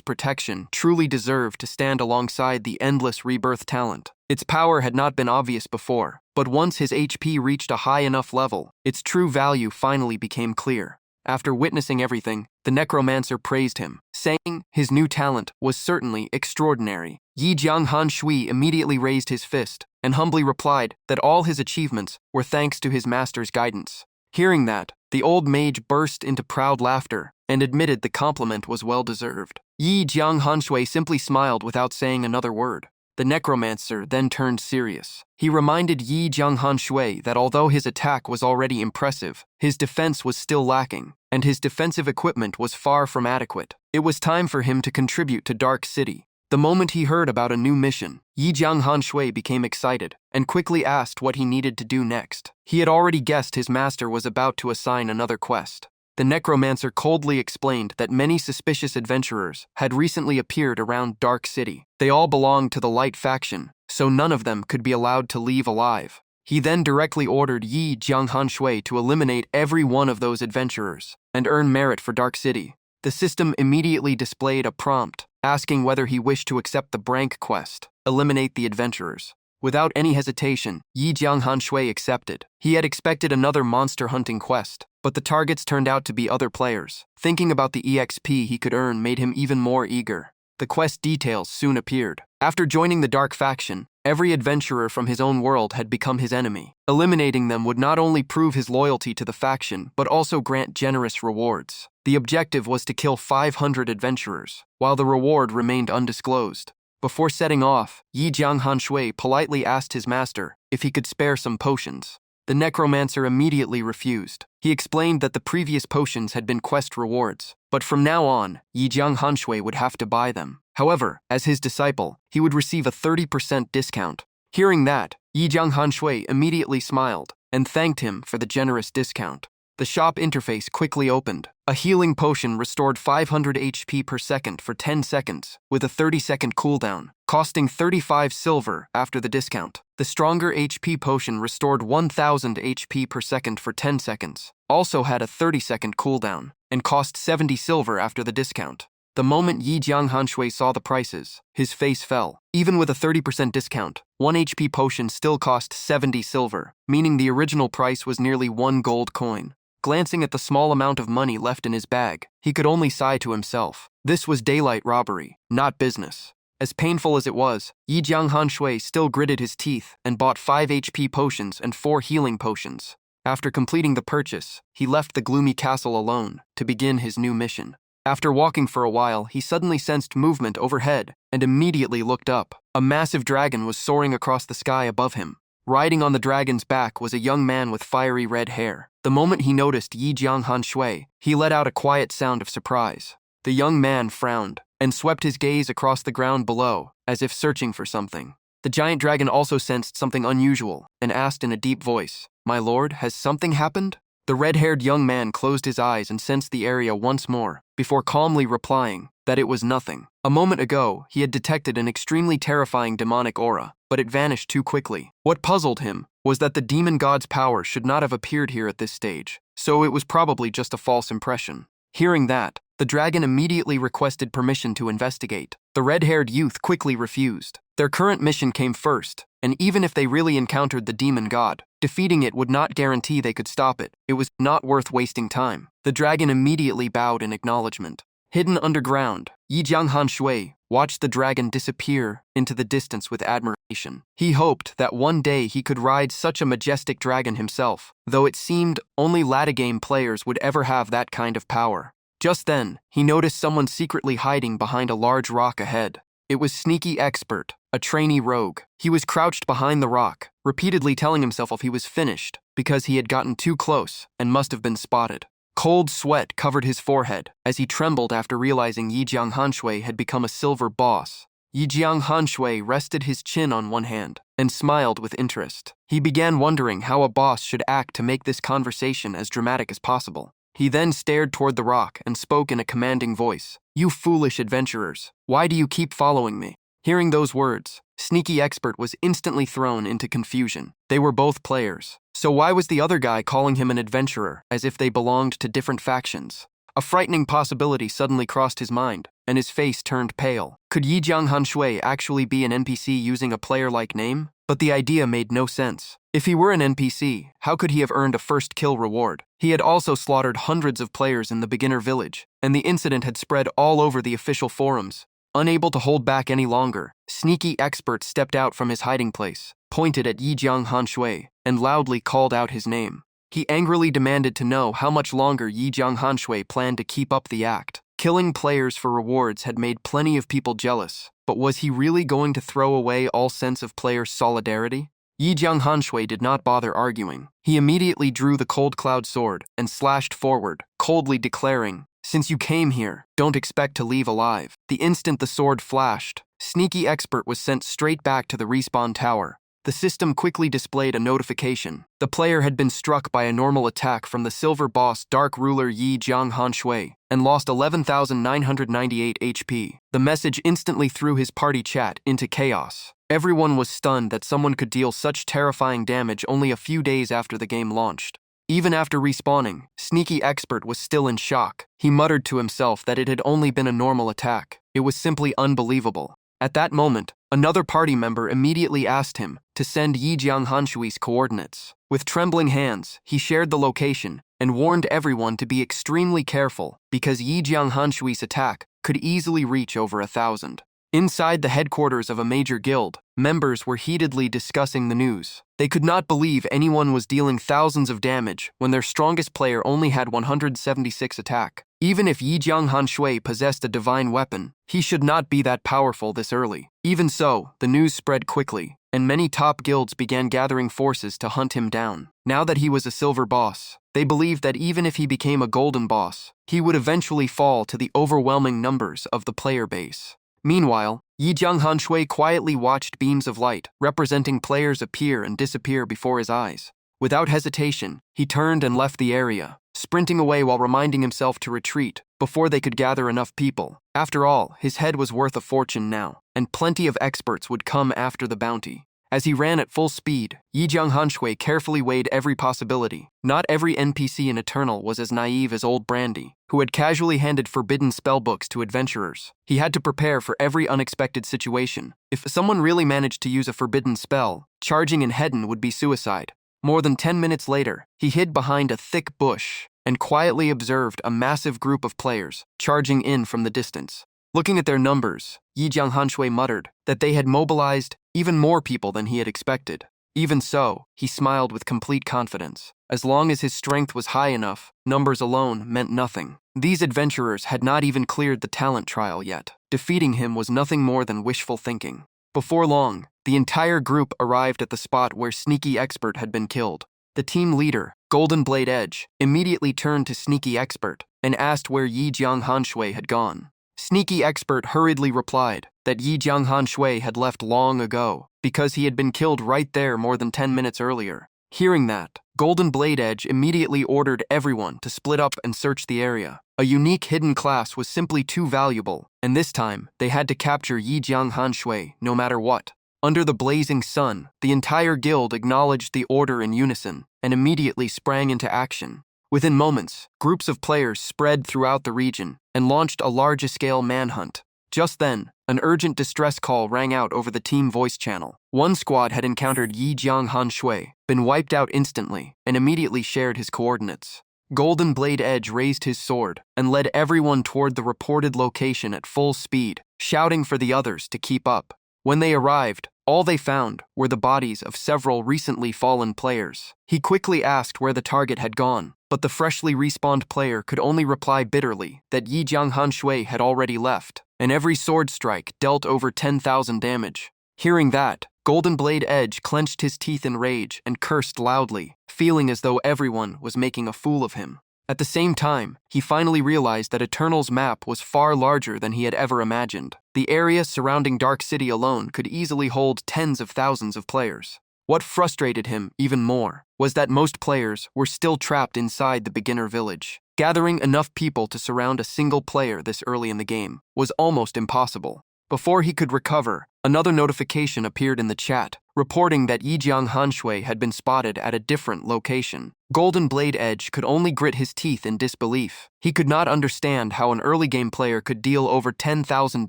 protection truly deserved to stand alongside the endless rebirth talent. Its power had not been obvious before, but once his HP reached a high enough level, its true value finally became clear. After witnessing everything, the necromancer praised him, saying his new talent was certainly extraordinary. Yi Jianghan Shui immediately raised his fist and humbly replied that all his achievements were thanks to his master's guidance. Hearing that, the old mage burst into proud laughter and admitted the compliment was well-deserved. Yi Jianghanshui simply smiled without saying another word. The necromancer then turned serious. He reminded Yi Jianghanshui that although his attack was already impressive, his defense was still lacking, and his defensive equipment was far from adequate. It was time for him to contribute to Dark City. The moment he heard about a new mission, Yi Jianghanshui became excited and quickly asked what he needed to do next. He had already guessed his master was about to assign another quest. The necromancer coldly explained that many suspicious adventurers had recently appeared around Dark City. They all belonged to the Light faction, so none of them could be allowed to leave alive. He then directly ordered Yi Jianghanshui to eliminate every one of those adventurers and earn merit for Dark City. The system immediately displayed a prompt asking whether he wished to accept the Brank quest, eliminate the adventurers. Without any hesitation, Yi Jianghanshui accepted. He had expected another monster hunting quest, but the targets turned out to be other players. Thinking about the EXP he could earn made him even more eager. The quest details soon appeared. After joining the Dark faction, every adventurer from his own world had become his enemy. Eliminating them would not only prove his loyalty to the faction, but also grant generous rewards. The objective was to kill 500 adventurers, while the reward remained undisclosed. Before setting off, Yi Jianghanshui politely asked his master if he could spare some potions. The necromancer immediately refused. He explained that the previous potions had been quest rewards, but from now on, Yi Jianghanshui would have to buy them. However, as his disciple, he would receive a 30% discount. Hearing that, Yi Jianghanshui immediately smiled and thanked him for the generous discount. The shop interface quickly opened. A healing potion restored 500 HP per second for 10 seconds, with a 30-second cooldown, costing 35 silver after the discount. The stronger HP potion restored 1000 HP per second for 10 seconds, also had a 30-second cooldown, and cost 70 silver after the discount. The moment Yi Jianghanshui saw the prices, his face fell. Even with a 30% discount, 1 HP potion still cost 70 silver, meaning the original price was nearly 1 gold coin. Glancing at the small amount of money left in his bag, he could only sigh to himself. This was daylight robbery, not business. As painful as it was, Yi Jianghanshui still gritted his teeth and bought 5 HP potions and 4 healing potions. After completing the purchase, he left the gloomy castle alone to begin his new mission. After walking for a while, he suddenly sensed movement overhead and immediately looked up. A massive dragon was soaring across the sky above him. Riding on the dragon's back was a young man with fiery red hair. The moment he noticed Yi Jianghanshui, he let out a quiet sound of surprise. The young man frowned and swept his gaze across the ground below, as if searching for something. The giant dragon also sensed something unusual and asked in a deep voice, "My lord, has something happened?" The red-haired young man closed his eyes and sensed the area once more, before calmly replying that it was nothing. A moment ago, he had detected an extremely terrifying demonic aura, but it vanished too quickly. What puzzled him was that the demon god's power should not have appeared here at this stage, so it was probably just a false impression. Hearing that, the dragon immediately requested permission to investigate. The red-haired youth quickly refused. Their current mission came first, and even if they really encountered the demon god, defeating it would not guarantee they could stop it. It was not worth wasting time. The dragon immediately bowed in acknowledgement. Hidden underground, Yi Jianghanshui watched the dragon disappear into the distance with admiration. He hoped that one day he could ride such a majestic dragon himself, though it seemed only Latagame players would ever have that kind of power. Just then, he noticed someone secretly hiding behind a large rock ahead. It was Sneaky Expert, a trainee rogue. He was crouched behind the rock, repeatedly telling himself if he was finished, because he had gotten too close and must have been spotted. Cold sweat covered his forehead as he trembled after realizing Yi Jianghanshui had become a silver boss. Yi Jianghanshui rested his chin on one hand and smiled with interest. He began wondering how a boss should act to make this conversation as dramatic as possible. He then stared toward the rock and spoke in a commanding voice. "You foolish adventurers, why do you keep following me?" Hearing those words, Sneaky Expert was instantly thrown into confusion. They were both players, so why was the other guy calling him an adventurer, as if they belonged to different factions? A frightening possibility suddenly crossed his mind, and his face turned pale. Could Yi Jianghanshui actually be an NPC using a player-like name? But the idea made no sense. If he were an NPC, how could he have earned a first kill reward? He had also slaughtered hundreds of players in the beginner village, and the incident had spread all over the official forums. Unable to hold back any longer, Sneaky Expert stepped out from his hiding place, pointed at Yi Jianghanshui, and loudly called out his name. He angrily demanded to know how much longer Yi Jianghanshui planned to keep up the act. Killing players for rewards had made plenty of people jealous, but was he really going to throw away all sense of player solidarity? Yi Jianghanshui did not bother arguing. He immediately drew the cold cloud sword and slashed forward, coldly declaring, "Since you came here, don't expect to leave alive." The instant the sword flashed, Sneaky Expert was sent straight back to the respawn tower. The system quickly displayed a notification. The player had been struck by a normal attack from the silver boss Dark Ruler Yi Jianghanshui and lost 11,998 HP. The message instantly threw his party chat into chaos. Everyone was stunned that someone could deal such terrifying damage only a few days after the game launched. Even after respawning, Sneaky Expert was still in shock. He muttered to himself that it had only been a normal attack. It was simply unbelievable. At that moment, another party member immediately asked him to send Yi Jianghanshui's coordinates. With trembling hands, he shared the location and warned everyone to be extremely careful because Yi Jianghanshui's attack could easily reach over 1,000. Inside the headquarters of a major guild, members were heatedly discussing the news. They could not believe anyone was dealing thousands of damage when their strongest player only had 176 attack. Even if Yi Jianghanshui possessed a divine weapon, he should not be that powerful this early. Even so, the news spread quickly, and many top guilds began gathering forces to hunt him down. Now that he was a silver boss, they believed that even if he became a golden boss, he would eventually fall to the overwhelming numbers of the player base. Meanwhile, Yi Jianghanshui quietly watched beams of light, representing players appear and disappear before his eyes. Without hesitation, he turned and left the area, sprinting away while reminding himself to retreat before they could gather enough people. After all, his head was worth a fortune now, and plenty of experts would come after the bounty. As he ran at full speed, Yi Jianghanshui carefully weighed every possibility. Not every NPC in Eternal was as naive as Old Brandy, who had casually handed forbidden spellbooks to adventurers. He had to prepare for every unexpected situation. If someone really managed to use a forbidden spell, charging in Hedden would be suicide. More than 10 minutes later, he hid behind a thick bush and quietly observed a massive group of players charging in from the distance. Looking at their numbers, Yi Jianghanshui muttered that they had mobilized even more people than he had expected. Even so, he smiled with complete confidence. As long as his strength was high enough, numbers alone meant nothing. These adventurers had not even cleared the talent trial yet. Defeating him was nothing more than wishful thinking. Before long, the entire group arrived at the spot where Sneaky Expert had been killed. The team leader, Golden Blade Edge, immediately turned to Sneaky Expert and asked where Yi Jianghanshui had gone. Sneaky Expert hurriedly replied that Yi Jianghanshui had left long ago because he had been killed right there more than 10 minutes earlier. Hearing that, Golden Blade Edge immediately ordered everyone to split up and search the area. A unique hidden class was simply too valuable, and this time they had to capture Yi Jianghanshui no matter what. Under the blazing sun, the entire guild acknowledged the order in unison and immediately sprang into action. Within moments, groups of players spread throughout the region and launched a large-scale manhunt. Just then, an urgent distress call rang out over the team voice channel. One squad had encountered Yi Jianghanshui, been wiped out instantly, and immediately shared his coordinates. Golden Blade Edge raised his sword and led everyone toward the reported location at full speed, shouting for the others to keep up. When they arrived, all they found were the bodies of several recently fallen players. He quickly asked where the target had gone, but the freshly respawned player could only reply bitterly that Yi Jianghanshui had already left, and every sword strike dealt over 10,000 damage. Hearing that, Golden Blade Edge clenched his teeth in rage and cursed loudly, feeling as though everyone was making a fool of him. At the same time, he finally realized that Eternal's map was far larger than he had ever imagined. The area surrounding Dark City alone could easily hold tens of thousands of players. What frustrated him even more was that most players were still trapped inside the beginner village. Gathering enough people to surround a single player this early in the game was almost impossible. Before he could recover, another notification appeared in the chat, reporting that Yi Jianghanshui had been spotted at a different location. Golden Blade Edge could only grit his teeth in disbelief. He could not understand how an early game player could deal over 10,000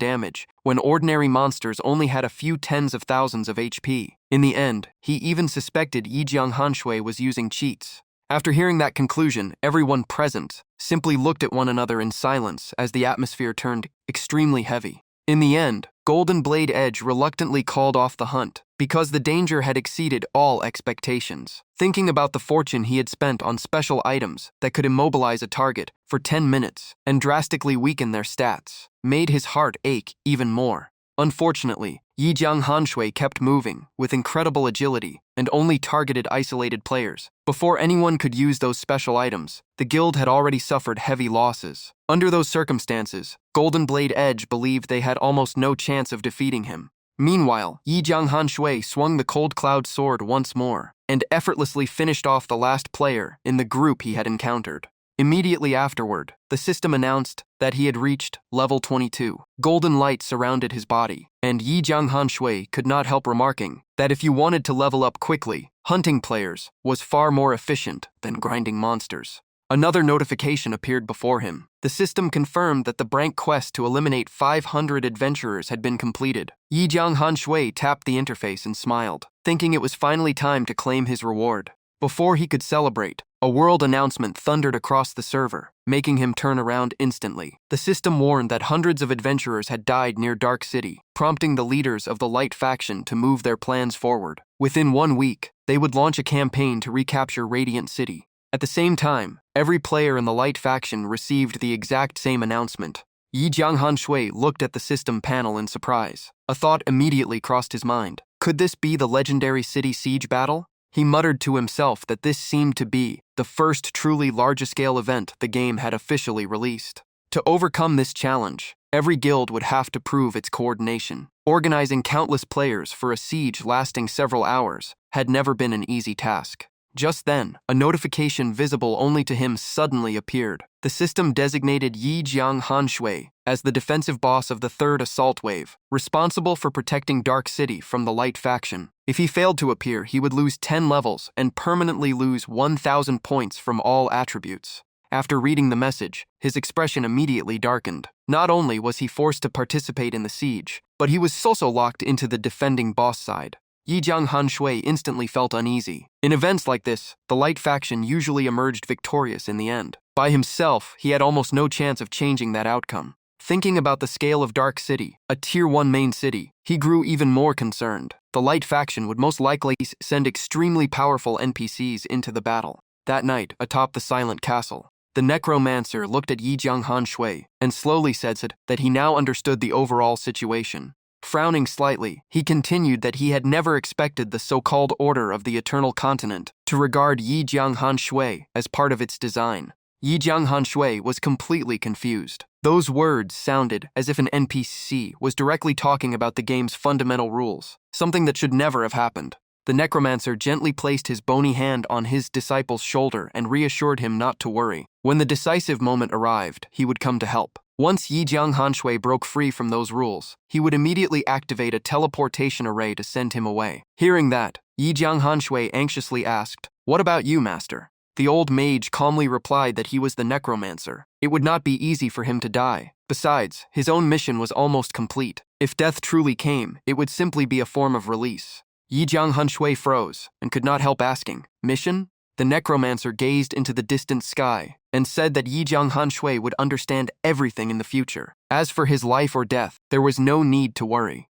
damage when ordinary monsters only had a few tens of thousands of HP. In the end, he even suspected Yi Jianghanshui was using cheats. After hearing that conclusion, everyone present simply looked at one another in silence as the atmosphere turned extremely heavy. In the end, Golden Blade Edge reluctantly called off the hunt because the danger had exceeded all expectations. Thinking about the fortune he had spent on special items that could immobilize a target for 10 minutes and drastically weaken their stats made his heart ache even more. Unfortunately, Yijiang Hanshui kept moving with incredible agility and only targeted isolated players. Before anyone could use those special items, the guild had already suffered heavy losses. Under those circumstances, Golden Blade Edge believed they had almost no chance of defeating him. Meanwhile, Yijiang Hanshui swung the Cold Cloud sword once more and effortlessly finished off the last player in the group he had encountered. Immediately afterward, the system announced that he had reached level 22. Golden light surrounded his body, and Yijiang Hanshui could not help remarking that if you wanted to level up quickly, hunting players was far more efficient than grinding monsters. Another notification appeared before him. The system confirmed that the Brank quest to eliminate 500 adventurers had been completed. Yijiang Hanshui tapped the interface and smiled, thinking it was finally time to claim his reward. Before he could celebrate, a world announcement thundered across the server, making him turn around instantly. The system warned that hundreds of adventurers had died near Dark City, prompting the leaders of the Light faction to move their plans forward. Within 1 week, they would launch a campaign to recapture Radiant City. At the same time, every player in the Light faction received the exact same announcement. Yijiang Hanshui looked at the system panel in surprise. A thought immediately crossed his mind. Could this be the legendary city siege battle? He muttered to himself that this seemed to be the first truly large-scale event the game had officially released. To overcome this challenge, every guild would have to prove its coordination. Organizing countless players for a siege lasting several hours had never been an easy task. Just then, a notification visible only to him suddenly appeared. The system designated Yijiang Hanshui as the defensive boss of the 3rd Assault Wave, responsible for protecting Dark City from the Light faction. If he failed to appear, he would lose 10 levels and permanently lose 1,000 points from all attributes. After reading the message, his expression immediately darkened. Not only was he forced to participate in the siege, but he was also locked into the defending boss side. Yijiang Hanshui instantly felt uneasy. In events like this, the Light faction usually emerged victorious in the end. By himself, he had almost no chance of changing that outcome. Thinking about the scale of Dark City, a Tier 1 main city, he grew even more concerned. The Light faction would most likely send extremely powerful NPCs into the battle. That night, atop the silent castle, the necromancer looked at Yijiang Hanshui and slowly said that he now understood the overall situation. Frowning slightly, he continued that he had never expected the so-called Order of the Eternal Continent to regard Yijiang Hanshui as part of its design. Yijiang Hanshui was completely confused. Those words sounded as if an NPC was directly talking about the game's fundamental rules, something that should never have happened. The necromancer gently placed his bony hand on his disciple's shoulder and reassured him not to worry. When the decisive moment arrived, he would come to help. Once Yijiang Hanshui broke free from those rules, he would immediately activate a teleportation array to send him away. Hearing that, Yijiang Hanshui anxiously asked, "What about you, master?" The old mage calmly replied that he was the necromancer. It would not be easy for him to die. Besides, his own mission was almost complete. If death truly came, it would simply be a form of release. Yijiang Hanshui froze and could not help asking, "Mission?" The necromancer gazed into the distant sky and said that Yijiang Hanshui would understand everything in the future. As for his life or death, there was no need to worry.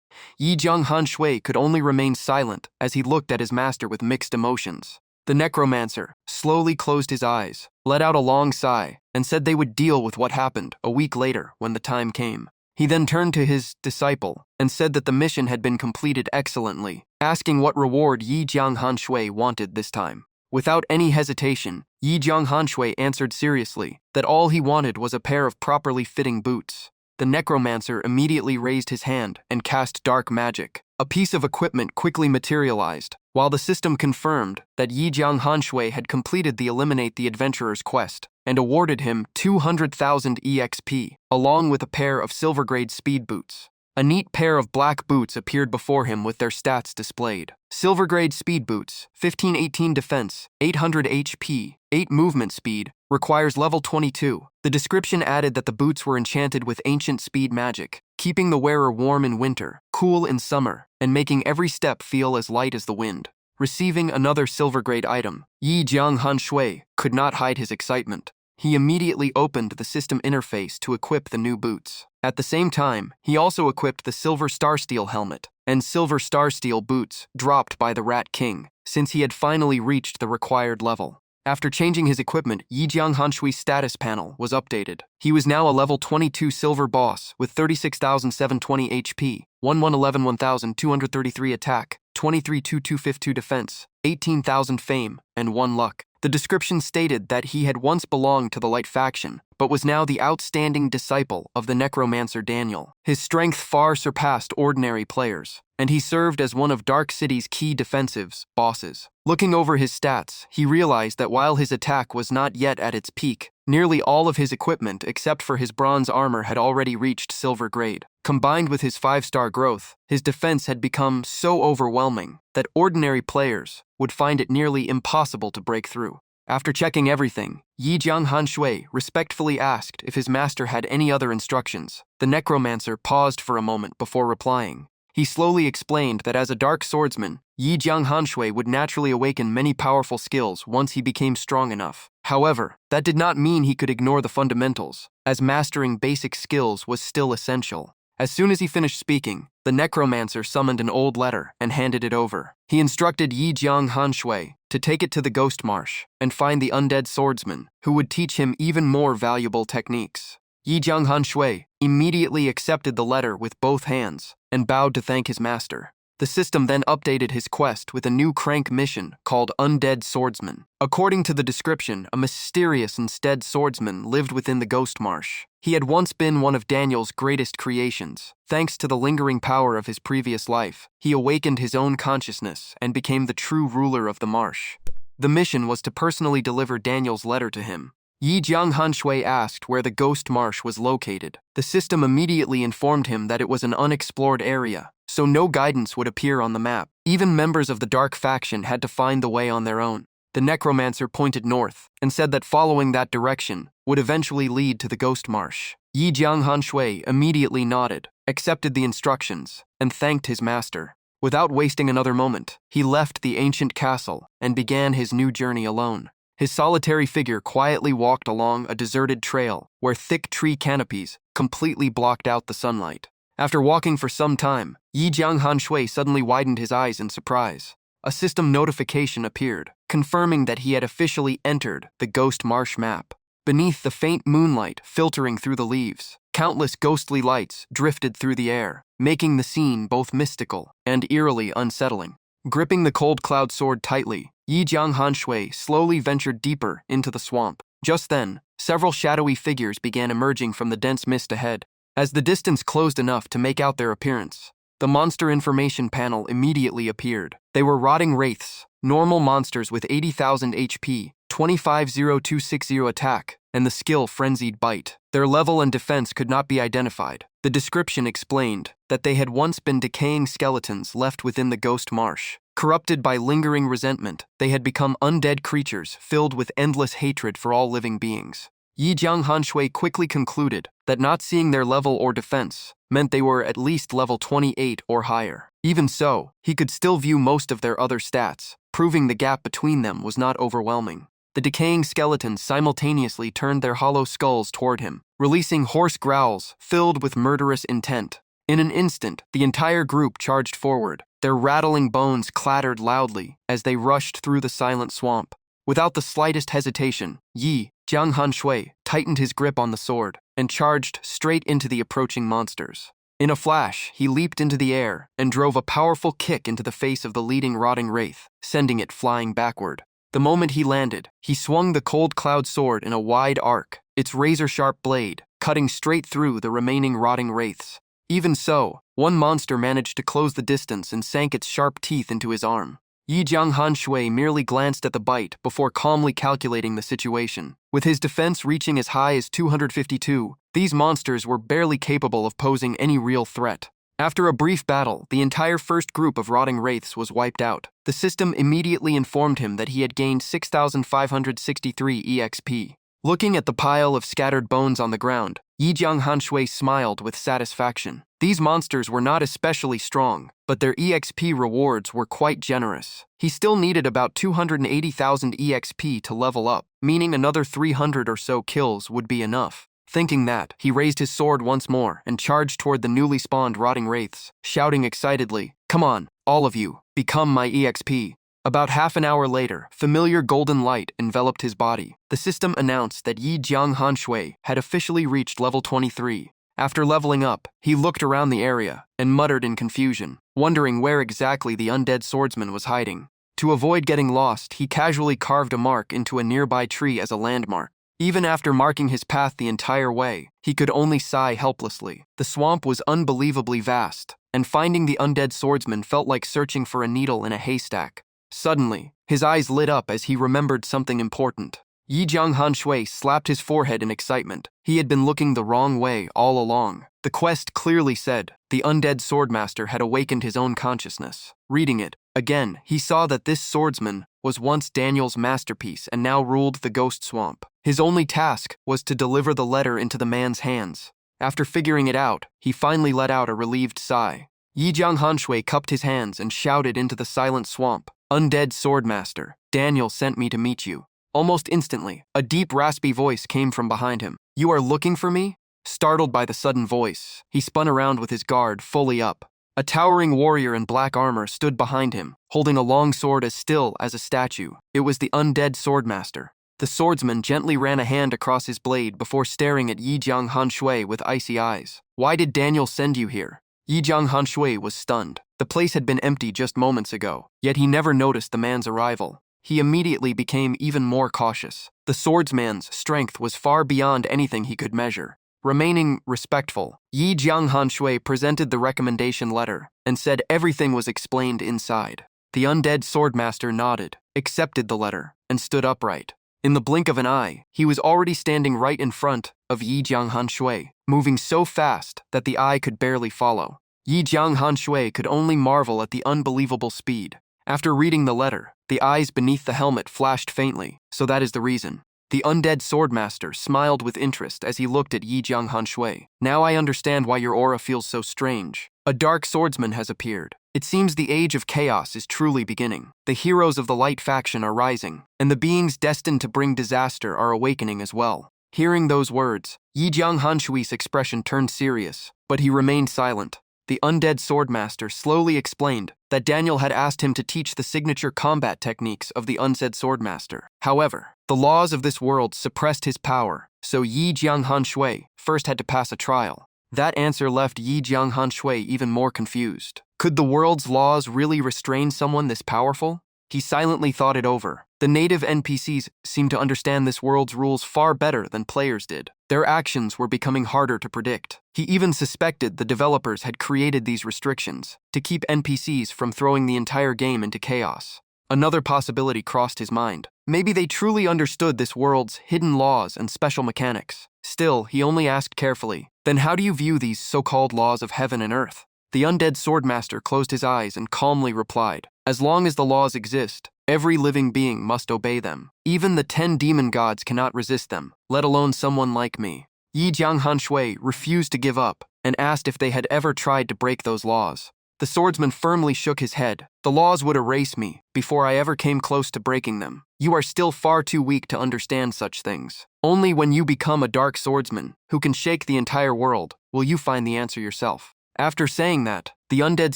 Yijiang Hanshui could only remain silent as he looked at his master with mixed emotions. The necromancer slowly closed his eyes, let out a long sigh, and said they would deal with what happened a week later when the time came. He then turned to his disciple and said that the mission had been completed excellently, asking what reward Yijiang Hanshui wanted this time. Without any hesitation, Yijiang Hanshui answered seriously that all he wanted was a pair of properly fitting boots. The necromancer immediately raised his hand and cast dark magic. A piece of equipment quickly materialized, while the system confirmed that Yijiang Hanshui had completed the Eliminate the Adventurer's quest and awarded him 200,000 EXP, along with a pair of silver-grade speed boots. A neat pair of black boots appeared before him with their stats displayed. Silver-grade speed boots, 1518 defense, 800 HP, 8 movement speed, requires level 22. The description added that the boots were enchanted with ancient speed magic, keeping the wearer warm in winter, cool in summer, and making every step feel as light as the wind. Receiving another silver-grade item, Yijiang Hanshui could not hide his excitement. He immediately opened the system interface to equip the new boots. At the same time, he also equipped the Silver Starsteel helmet and Silver Starsteel boots dropped by the Rat King, since he had finally reached the required level. After changing his equipment, Yijiang Hanshui's status panel was updated. He was now a level 22 silver boss with 36,720 HP, 1111,233 attack, 23,252 defense, 18,000 fame, and 1 luck. The description stated that he had once belonged to the Light faction, but was now the outstanding disciple of the necromancer Daniel. His strength far surpassed ordinary players, and he served as one of Dark City's key defensives bosses. Looking over his stats, he realized that while his attack was not yet at its peak, nearly all of his equipment except for his bronze armor had already reached silver grade. Combined with his 5-star growth, his defense had become so overwhelming that ordinary players would find it nearly impossible to break through. After checking everything, Yijiang Hanshui respectfully asked if his master had any other instructions. The necromancer paused for a moment before replying. He slowly explained that as a dark swordsman, Yijiang Hanshui would naturally awaken many powerful skills once he became strong enough. However, that did not mean he could ignore the fundamentals, as mastering basic skills was still essential. As soon as he finished speaking, the necromancer summoned an old letter and handed it over. He instructed Yijiang Hanshui to take it to the Ghost Marsh and find the undead swordsman, who would teach him even more valuable techniques. Yijiang Hanshui immediately accepted the letter with both hands and bowed to thank his master. The system then updated his quest with a new crank mission called Undead Swordsman. According to the description, a mysterious undead swordsman lived within the Ghost Marsh. He had once been one of Daniel's greatest creations. Thanks to the lingering power of his previous life, he awakened his own consciousness and became the true ruler of the marsh. The mission was to personally deliver Daniel's letter to him. Yijiang Hanshui asked where the Ghost Marsh was located. The system immediately informed him that it was an unexplored area, so no guidance would appear on the map. Even members of the Dark faction had to find the way on their own. The necromancer pointed north and said that following that direction would eventually lead to the Ghost Marsh. Yijiang Hanshui immediately nodded, accepted the instructions, and thanked his master. Without wasting another moment, he left the ancient castle and began his new journey alone. His solitary figure quietly walked along a deserted trail where thick tree canopies completely blocked out the sunlight. After walking for some time, Yijiang Hanshui suddenly widened his eyes in surprise. A system notification appeared, confirming that he had officially entered the Ghost Marsh map. Beneath the faint moonlight filtering through the leaves, countless ghostly lights drifted through the air, making the scene both mystical and eerily unsettling. Gripping the cold cloud sword tightly, Yijiang Hanshui slowly ventured deeper into the swamp. Just then, several shadowy figures began emerging from the dense mist ahead. As the distance closed enough to make out their appearance, the monster information panel immediately appeared. They were rotting wraiths, normal monsters with 80,000 HP, 25,260 attack, and the skill Frenzied Bite. Their level and defense could not be identified. The description explained that they had once been decaying skeletons left within the Ghost Marsh. Corrupted by lingering resentment, they had become undead creatures filled with endless hatred for all living beings. Yijiang Hanshui quickly concluded that not seeing their level or defense meant they were at least level 28 or higher. Even so, he could still view most of their other stats, proving the gap between them was not overwhelming. The decaying skeletons simultaneously turned their hollow skulls toward him, releasing hoarse growls filled with murderous intent. In an instant, the entire group charged forward. Their rattling bones clattered loudly as they rushed through the silent swamp. Without the slightest hesitation, Yijiang Hanshui tightened his grip on the sword and charged straight into the approaching monsters. In a flash, he leaped into the air and drove a powerful kick into the face of the leading rotting wraith, sending it flying backward. The moment he landed, he swung the cold cloud sword in a wide arc, its razor-sharp blade cutting straight through the remaining rotting wraiths. Even so, one monster managed to close the distance and sank its sharp teeth into his arm. Yijiang Hanshui merely glanced at the bite before calmly calculating the situation. With his defense reaching as high as 252, these monsters were barely capable of posing any real threat. After a brief battle, the entire first group of rotting wraiths was wiped out. The system immediately informed him that he had gained 6,563 EXP. Looking at the pile of scattered bones on the ground, Yijiang Hanshui smiled with satisfaction. These monsters were not especially strong, but their EXP rewards were quite generous. He still needed about 280,000 EXP to level up, meaning another 300 or so kills would be enough. Thinking that, he raised his sword once more and charged toward the newly spawned rotting wraiths, shouting excitedly, "Come on, all of you, become my EXP." About half an hour later, familiar golden light enveloped his body. The system announced that Yi Jiang Hanshui had officially reached level 23. After leveling up, he looked around the area and muttered in confusion, wondering where exactly the undead swordsman was hiding. To avoid getting lost, he casually carved a mark into a nearby tree as a landmark. Even after marking his path the entire way, he could only sigh helplessly. The swamp was unbelievably vast, and finding the undead swordsman felt like searching for a needle in a haystack. Suddenly, his eyes lit up as he remembered something important. Yi Jiang Hanshui slapped his forehead in excitement. He had been looking the wrong way all along. The quest clearly said the undead swordmaster had awakened his own consciousness. Reading it, again, he saw that this swordsman was once Daniel's masterpiece and now ruled the ghost swamp. His only task was to deliver the letter into the man's hands. After figuring it out, he finally let out a relieved sigh. Yi Jiang Hanshui cupped his hands and shouted into the silent swamp, "Undead swordmaster, Daniel sent me to meet you." Almost instantly, a deep, raspy voice came from behind him. "You are looking for me?" Startled by the sudden voice, he spun around with his guard fully up. A towering warrior in black armor stood behind him, holding a long sword as still as a statue. It was the undead swordmaster. The swordsman gently ran a hand across his blade before staring at Yi Jiang Hanshui with icy eyes. "Why did Daniel send you here?" Yi Jiang Hanshui was stunned. The place had been empty just moments ago, yet he never noticed the man's arrival. He immediately became even more cautious. The swordsman's strength was far beyond anything he could measure. Remaining respectful, Yi Jiang Hanshui presented the recommendation letter and said everything was explained inside. The undead swordmaster nodded, accepted the letter, and stood upright. In the blink of an eye, he was already standing right in front of Yi Jiang Hanshui, moving so fast that the eye could barely follow. Yi Jiang Hanshui could only marvel at the unbelievable speed. After reading the letter, the eyes beneath the helmet flashed faintly, so that is the reason. The undead swordmaster smiled with interest as he looked at Yi Jiang Hanshui. "Now I understand why your aura feels so strange. A dark swordsman has appeared. It seems the age of chaos is truly beginning. The heroes of the light faction are rising, and the beings destined to bring disaster are awakening as well." Hearing those words, Yi Jiang Hanshui's expression turned serious, but he remained silent. The undead swordmaster slowly explained that Daniel had asked him to teach the signature combat techniques of the undead swordmaster. However, the laws of this world suppressed his power, so Yi Jiang Hanshui first had to pass a trial. That answer left Yi Jiang Hanshui even more confused. Could the world's laws really restrain someone this powerful? He silently thought it over. The native NPCs seemed to understand this world's rules far better than players did. Their actions were becoming harder to predict. He even suspected the developers had created these restrictions to keep NPCs from throwing the entire game into chaos. Another possibility crossed his mind. Maybe they truly understood this world's hidden laws and special mechanics. Still, he only asked carefully, "Then how do you view these so-called laws of heaven and earth?" The undead swordmaster closed his eyes and calmly replied, "As long as the laws exist, every living being must obey them. Even the 10 demon gods cannot resist them, let alone someone like me." Yi Jiang Hanshui refused to give up and asked if they had ever tried to break those laws. The swordsman firmly shook his head. "The laws would erase me before I ever came close to breaking them. You are still far too weak to understand such things. Only when you become a dark swordsman who can shake the entire world will you find the answer yourself." After saying that, the undead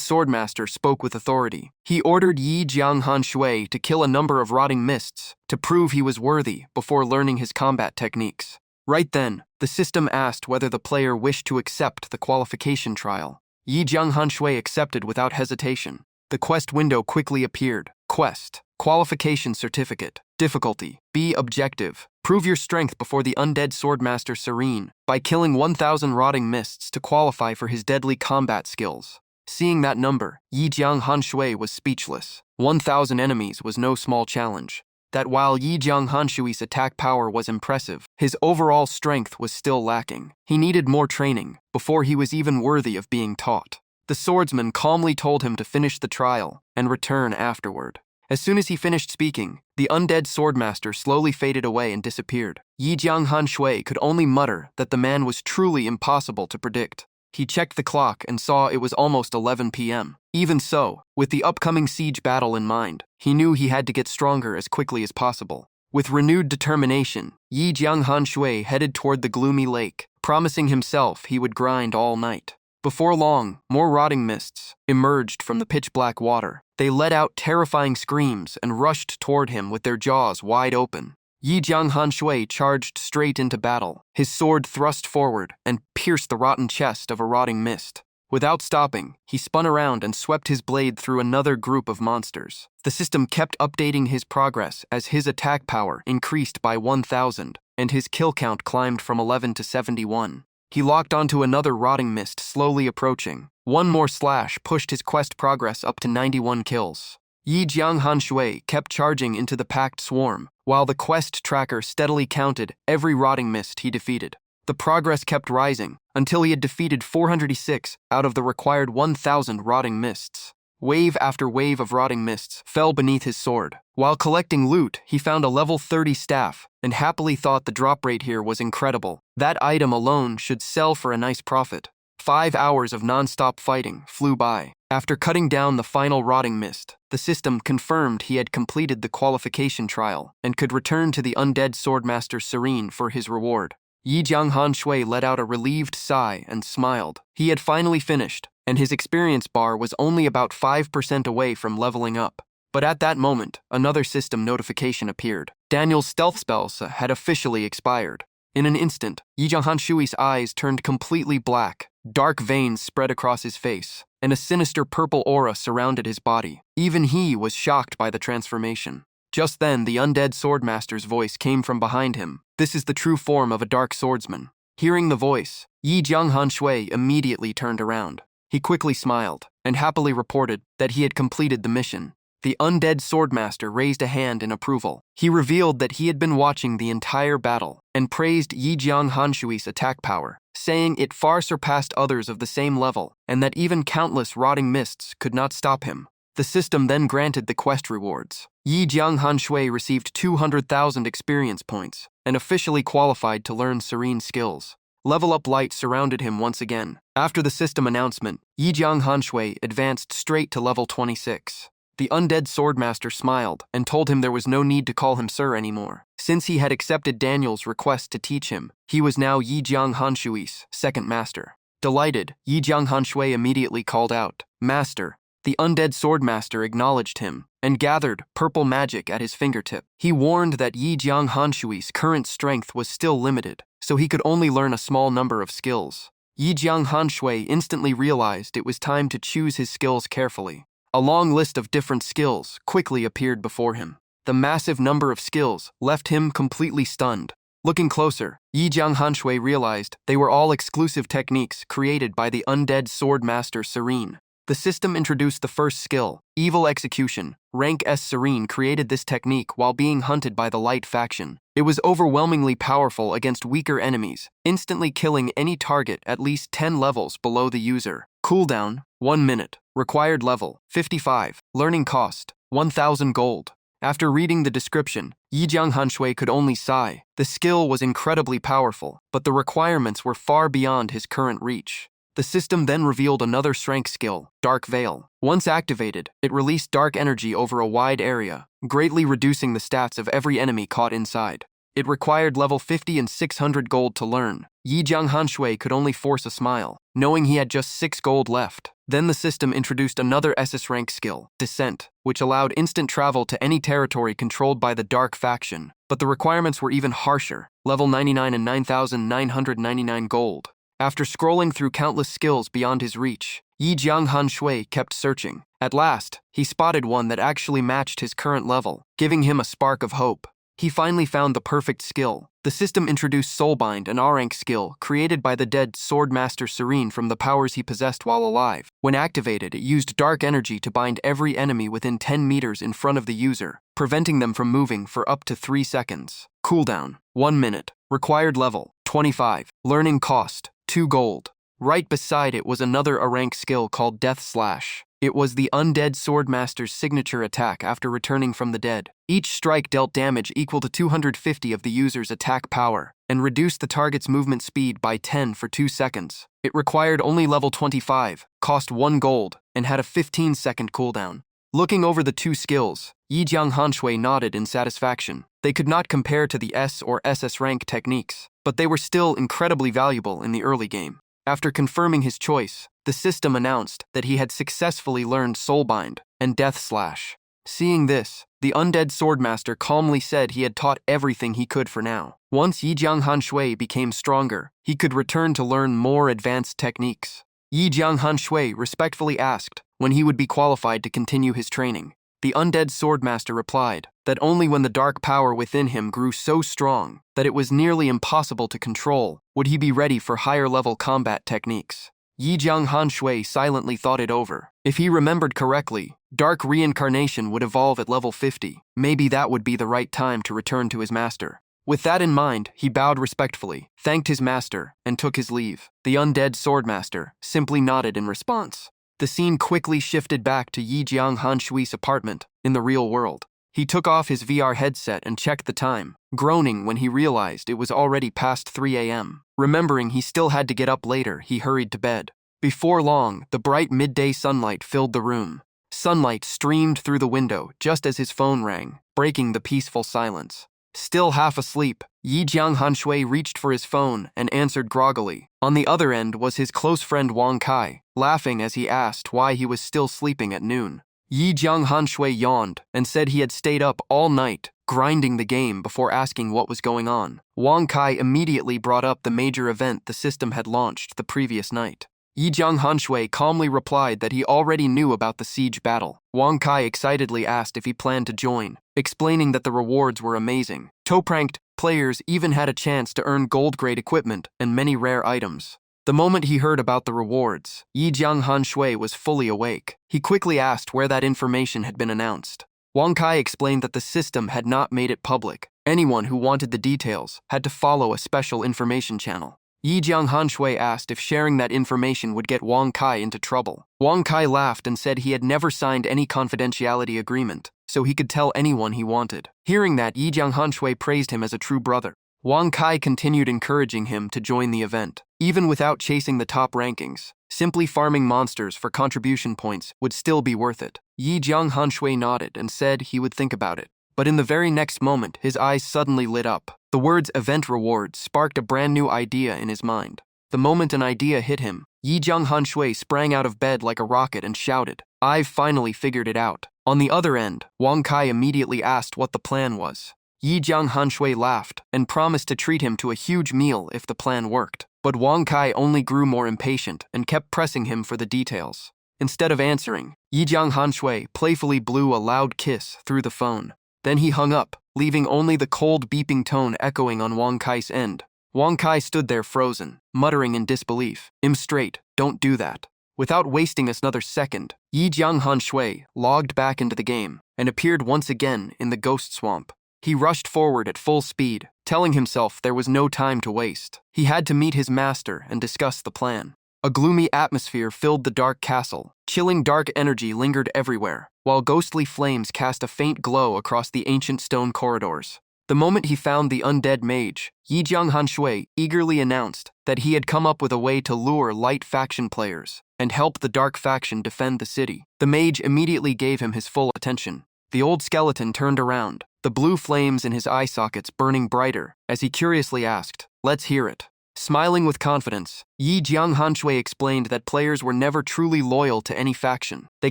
swordmaster spoke with authority. He ordered Yi Jiang Hanshui to kill a number of rotting mists to prove he was worthy before learning his combat techniques. Right then, the system asked whether the player wished to accept the qualification trial. Yi Jiang Hanshui accepted without hesitation. The quest window quickly appeared. Quest. Qualification certificate. Difficulty. Be objective. Prove your strength before the undead swordmaster Serene by killing 1,000 rotting mists to qualify for his deadly combat skills. Seeing that number, Yi Jiang Hanshui was speechless. 1,000 enemies was no small challenge. That while Yi Jiang Hanshui's attack power was impressive, his overall strength was still lacking. He needed more training before he was even worthy of being taught. The swordsman calmly told him to finish the trial and return afterward. As soon as he finished speaking, the undead swordmaster slowly faded away and disappeared. Yi Jiang Hanshui could only mutter that the man was truly impossible to predict. He checked the clock and saw it was almost 11 p.m. Even so, with the upcoming siege battle in mind, he knew he had to get stronger as quickly as possible. With renewed determination, Yi Jianghan Shui headed toward the gloomy lake, promising himself he would grind all night. Before long, more rotting mists emerged from the pitch-black water. They let out terrifying screams and rushed toward him with their jaws wide open. Yi Jianghan Shui charged straight into battle, his sword thrust forward and pierced the rotten chest of a rotting mist. Without stopping, he spun around and swept his blade through another group of monsters. The system kept updating his progress as his attack power increased by 1,000, and his kill count climbed from 11 to 71. He locked onto another rotting mist slowly approaching. One more slash pushed his quest progress up to 91 kills. Yi Jianghan Shui kept charging into the packed swarm, while the quest tracker steadily counted every rotting mist he defeated. The progress kept rising until he had defeated 406 out of the required 1,000 rotting mists. Wave after wave of rotting mists fell beneath his sword. While collecting loot, he found a level 30 staff and happily thought the drop rate here was incredible. That item alone should sell for a nice profit. 5 hours of non-stop fighting flew by. After cutting down the final rotting mist, the system confirmed he had completed the qualification trial and could return to the undead swordmaster Serene for his reward. Yi Jianghan Shui let out a relieved sigh and smiled. He had finally finished, and his experience bar was only about 5% away from leveling up. But at that moment, another system notification appeared. Daniel's stealth spells had officially expired. In an instant, Yi Jianghan Shui's eyes turned completely black. Dark veins spread across his face, and a sinister purple aura surrounded his body. Even he was shocked by the transformation. Just then, the undead swordmaster's voice came from behind him. This is the true form of a dark swordsman. Hearing the voice, Yi Jianghan Shui immediately turned around. He quickly smiled and happily reported that he had completed the mission. The undead swordmaster raised a hand in approval. He revealed that he had been watching the entire battle and praised Yi Jianghan Shui's attack power, saying it far surpassed others of the same level and that even countless rotting mists could not stop him. The system then granted the quest rewards. Yi Jianghan Shui received 200,000 experience points and officially qualified to learn Serene skills. Level Up light surrounded him once again. After the system announcement, Yi Jianghan Shui advanced straight to level 26. The undead swordmaster smiled and told him there was no need to call him sir anymore. Since he had accepted Daniel's request to teach him, he was now Yi Jianghan Shui's second master. Delighted, Yi Jianghan Shui immediately called out, "Master." The undead swordmaster acknowledged him and gathered purple magic at his fingertip. He warned that Yi Jianghan Shui's current strength was still limited, so he could only learn a small number of skills. Yi Jianghan Shui instantly realized it was time to choose his skills carefully. A long list of different skills quickly appeared before him. The massive number of skills left him completely stunned. Looking closer, Yi Jianghan Shui realized they were all exclusive techniques created by the undead swordmaster Serene. The system introduced the first skill, Evil Execution. Rank S Serene created this technique while being hunted by the Light faction. It was overwhelmingly powerful against weaker enemies, instantly killing any target at least 10 levels below the user. Cooldown, 1 minute. Required level, 55. Learning cost, 1,000 gold. After reading the description, Yi Jianghan Shui could only sigh. The skill was incredibly powerful, but the requirements were far beyond his current reach. The system then revealed another strength skill, Dark Veil. Once activated, it released dark energy over a wide area, greatly reducing the stats of every enemy caught inside. It required level 50 and 600 gold to learn. Yi Jianghan Shui could only force a smile, knowing he had just 6 gold left. Then the system introduced another SS rank skill, Descent, which allowed instant travel to any territory controlled by the Dark faction. But the requirements were even harsher, level 99 and 9,999 gold. After scrolling through countless skills beyond his reach, Yi Jianghan Shui kept searching. At last, he spotted one that actually matched his current level, giving him a spark of hope. He finally found the perfect skill. The system introduced Soulbind, an R-rank skill created by the dead Swordmaster Serene from the powers he possessed while alive. When activated, it used dark energy to bind every enemy within 10 meters in front of the user, preventing them from moving for up to 3 seconds. Cooldown, 1 minute. Required level, 25. Learning cost, 2 gold. Right beside it was another A-rank skill called Death Slash. It was the undead swordmaster's signature attack after returning from the dead. Each strike dealt damage equal to 250 of the user's attack power and reduced the target's movement speed by 10 for 2 seconds. It required only level 25, cost 1 gold, and had a 15-second cooldown. Looking over the two skills, Yi Jiang Hanshui nodded in satisfaction. They could not compare to the S or SS rank techniques, but they were still incredibly valuable in the early game. After confirming his choice, the system announced that he had successfully learned Soulbind and Death Slash. Seeing this, the undead swordmaster calmly said he had taught everything he could for now. Once Yi Jiang Hanshui became stronger, he could return to learn more advanced techniques. Yi Jiang Hanshui respectfully asked when he would be qualified to continue his training. The undead swordmaster replied that only when the dark power within him grew so strong that it was nearly impossible to control would he be ready for higher-level combat techniques. Yi Jiang Hanshui silently thought it over. If he remembered correctly, dark reincarnation would evolve at level 50. Maybe that would be the right time to return to his master. With that in mind, he bowed respectfully, thanked his master, and took his leave. The undead swordmaster simply nodded in response. The scene quickly shifted back to Yi Jiang Hanshui's apartment in the real world. He took off his VR headset and checked the time, groaning when he realized it was already past 3 a.m. Remembering he still had to get up later, he hurried to bed. Before long, the bright midday sunlight filled the room. Sunlight streamed through the window just as his phone rang, breaking the peaceful silence. Still half asleep, Yi Jiang Hanshui reached for his phone and answered groggily. On the other end was his close friend Wang Kai, laughing as he asked why he was still sleeping at noon. Yi Jiang Hanshui yawned and said he had stayed up all night, grinding the game before asking what was going on. Wang Kai immediately brought up the major event the system had launched the previous night. Yi Jiang Hanshui calmly replied that he already knew about the siege battle. Wang Kai excitedly asked if he planned to join, explaining that the rewards were amazing. Top-ranked players even had a chance to earn gold-grade equipment and many rare items. The moment he heard about the rewards, Yi Jiang Hanshui was fully awake. He quickly asked where that information had been announced. Wang Kai explained that the system had not made it public. Anyone who wanted the details had to follow a special information channel. Yi Jiang Hanshui asked if sharing that information would get Wang Kai into trouble. Wang Kai laughed and said he had never signed any confidentiality agreement, so he could tell anyone he wanted. Hearing that, Yi Jiang Hanshui praised him as a true brother. Wang Kai continued encouraging him to join the event. Even without chasing the top rankings, simply farming monsters for contribution points would still be worth it. Yi Jiang Hanshui nodded and said he would think about it. But in the very next moment, his eyes suddenly lit up. The words event rewards sparked a brand new idea in his mind. The moment an idea hit him, Yi Jiang Hanshui sprang out of bed like a rocket and shouted, "I've finally figured it out." On the other end, Wang Kai immediately asked what the plan was. Yi Jiang Hanshui laughed and promised to treat him to a huge meal if the plan worked. But Wang Kai only grew more impatient and kept pressing him for the details. Instead of answering, Yi Jiang Hanshui playfully blew a loud kiss through the phone. Then he hung up, leaving only the cold beeping tone echoing on Wang Kai's end. Wang Kai stood there frozen, muttering in disbelief, "I'm straight, don't do that." Without wasting another second, Yi Jiang Hanshui logged back into the game and appeared once again in the ghost swamp. He rushed forward at full speed, telling himself there was no time to waste. He had to meet his master and discuss the plan. A gloomy atmosphere filled the dark castle. Chilling dark energy lingered everywhere, while ghostly flames cast a faint glow across the ancient stone corridors. The moment he found the undead mage, Yi Jiang Hanshui eagerly announced that he had come up with a way to lure light faction players and help the dark faction defend the city. The mage immediately gave him his full attention. The old skeleton turned around, the blue flames in his eye sockets burning brighter, as he curiously asked, "Let's hear it." Smiling with confidence, Yi Jiang Hanshui explained that players were never truly loyal to any faction. They